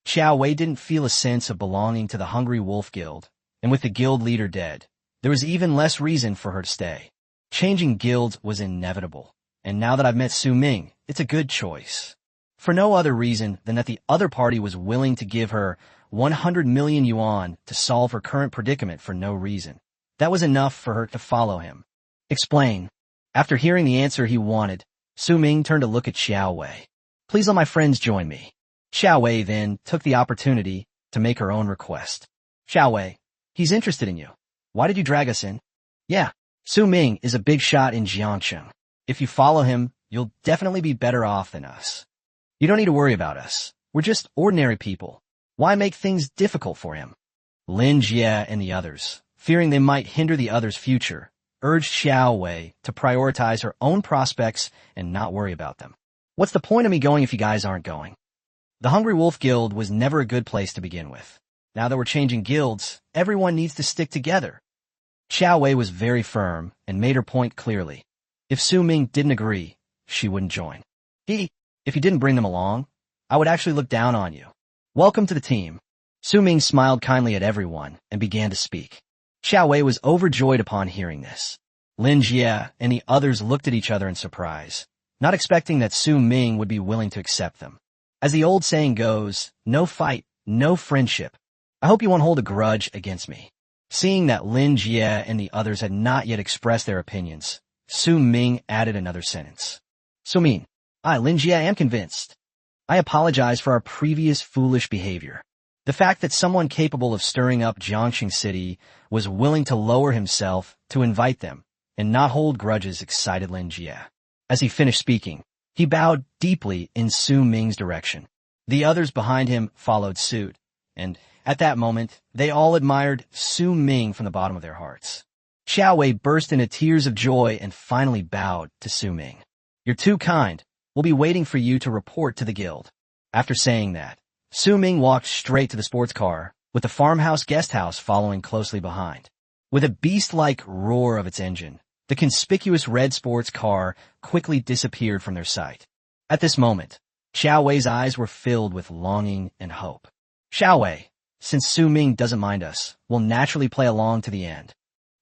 Xiao Wei didn't feel a sense of belonging to the Hungry Wolf Guild, and with the guild leader dead, there was even less reason for her to stay. Changing guilds was inevitable, and now that I've met Su Ming, it's a good choice. For no other reason than that the other party was willing to give her 100 million yuan to solve her current predicament for no reason. That was enough for her to follow him. Explain. After hearing the answer he wanted, Su Ming turned to look at Xiao Wei. Please let my friends join me. Xiao Wei then took the opportunity to make her own request. Xiao Wei, he's interested in you. Why did you drag us in? Yeah, Su Ming is a big shot in Jiangsheng. If you follow him, you'll definitely be better off than us. You don't need to worry about us. We're just ordinary people. Why make things difficult for him? Lin Jie and the others, fearing they might hinder the other's future, urged Xiao Wei to prioritize her own prospects and not worry about them. What's the point of me going if you guys aren't going? The Hungry Wolf Guild was never a good place to begin with. Now that we're changing guilds, everyone needs to stick together. Xiao Wei was very firm and made her point clearly. If Su Ming didn't agree, she wouldn't join. If you didn't bring them along, I would actually look down on you. Welcome to the team. Su Ming smiled kindly at everyone and began to speak. Xiao Wei was overjoyed upon hearing this. Lin Jie and the others looked at each other in surprise, not expecting that Su Ming would be willing to accept them. As the old saying goes, no fight, no friendship. I hope you won't hold a grudge against me. Seeing that Lin Jie and the others had not yet expressed their opinions, Su Ming added another sentence. Su Ming, Lin Jie, am convinced. I apologize for our previous foolish behavior. The fact that someone capable of stirring up Jiangxing City was willing to lower himself to invite them and not hold grudges excited Lin Jie. As he finished speaking, he bowed deeply in Su Ming's direction. The others behind him followed suit, and at that moment, they all admired Su Ming from the bottom of their hearts. Xiao Wei burst into tears of joy and finally bowed to Su Ming. "You're too kind. We'll be waiting for you to report to the guild." After saying that, Su Ming walked straight to the sports car, with the farmhouse guest house following closely behind. With a beast-like roar of its engine, the conspicuous red sports car quickly disappeared from their sight. At this moment, Xiao Wei's eyes were filled with longing and hope. "Xiao Wei, since Su Ming doesn't mind us, we'll naturally play along to the end.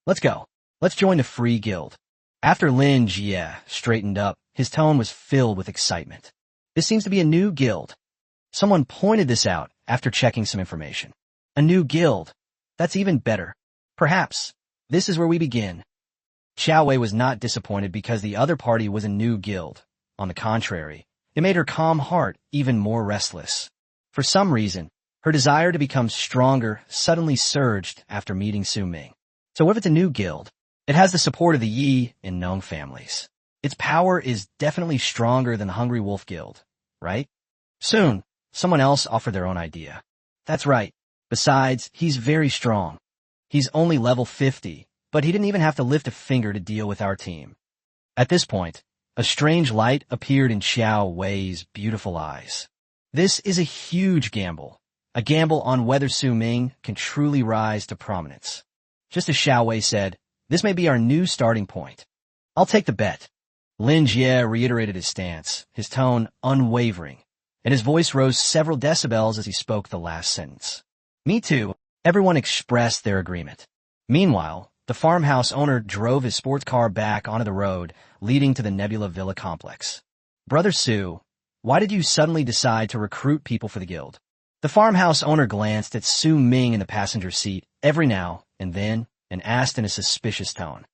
Let's go. Let's join the free guild." After Lin Jie straightened up, his tone was filled with excitement. "This seems to be a new guild." Someone pointed this out after checking some information. "A new guild. That's even better. Perhaps this is where we begin." Xiao Wei was not disappointed because the other party was a new guild. On the contrary, it made her calm heart even more restless. For some reason, her desire to become stronger suddenly surged after meeting Su Ming. So if it's a new guild, it has the support of the Yi and Nong families. Its power is definitely stronger than the Hungry Wolf Guild, right? Soon, someone else offered their own idea. "That's right. Besides, he's very strong. He's only level 50, but he didn't even have to lift a finger to deal with our team." At this point, a strange light appeared in Xiao Wei's beautiful eyes. This is a huge gamble. A gamble on whether Su Ming can truly rise to prominence. Just as Xiao Wei said, "This may be our new starting point. I'll take the bet." Lin Jie reiterated his stance, his tone unwavering, and his voice rose several decibels as he spoke the last sentence. "Me too." Everyone expressed their agreement. Meanwhile, the farmhouse owner drove his sports car back onto the road leading to the Nebula Villa complex. "Brother Su, why did you suddenly decide to recruit people for the guild?" The farmhouse owner glanced at Su Ming in the passenger seat every now and then and asked in a suspicious tone.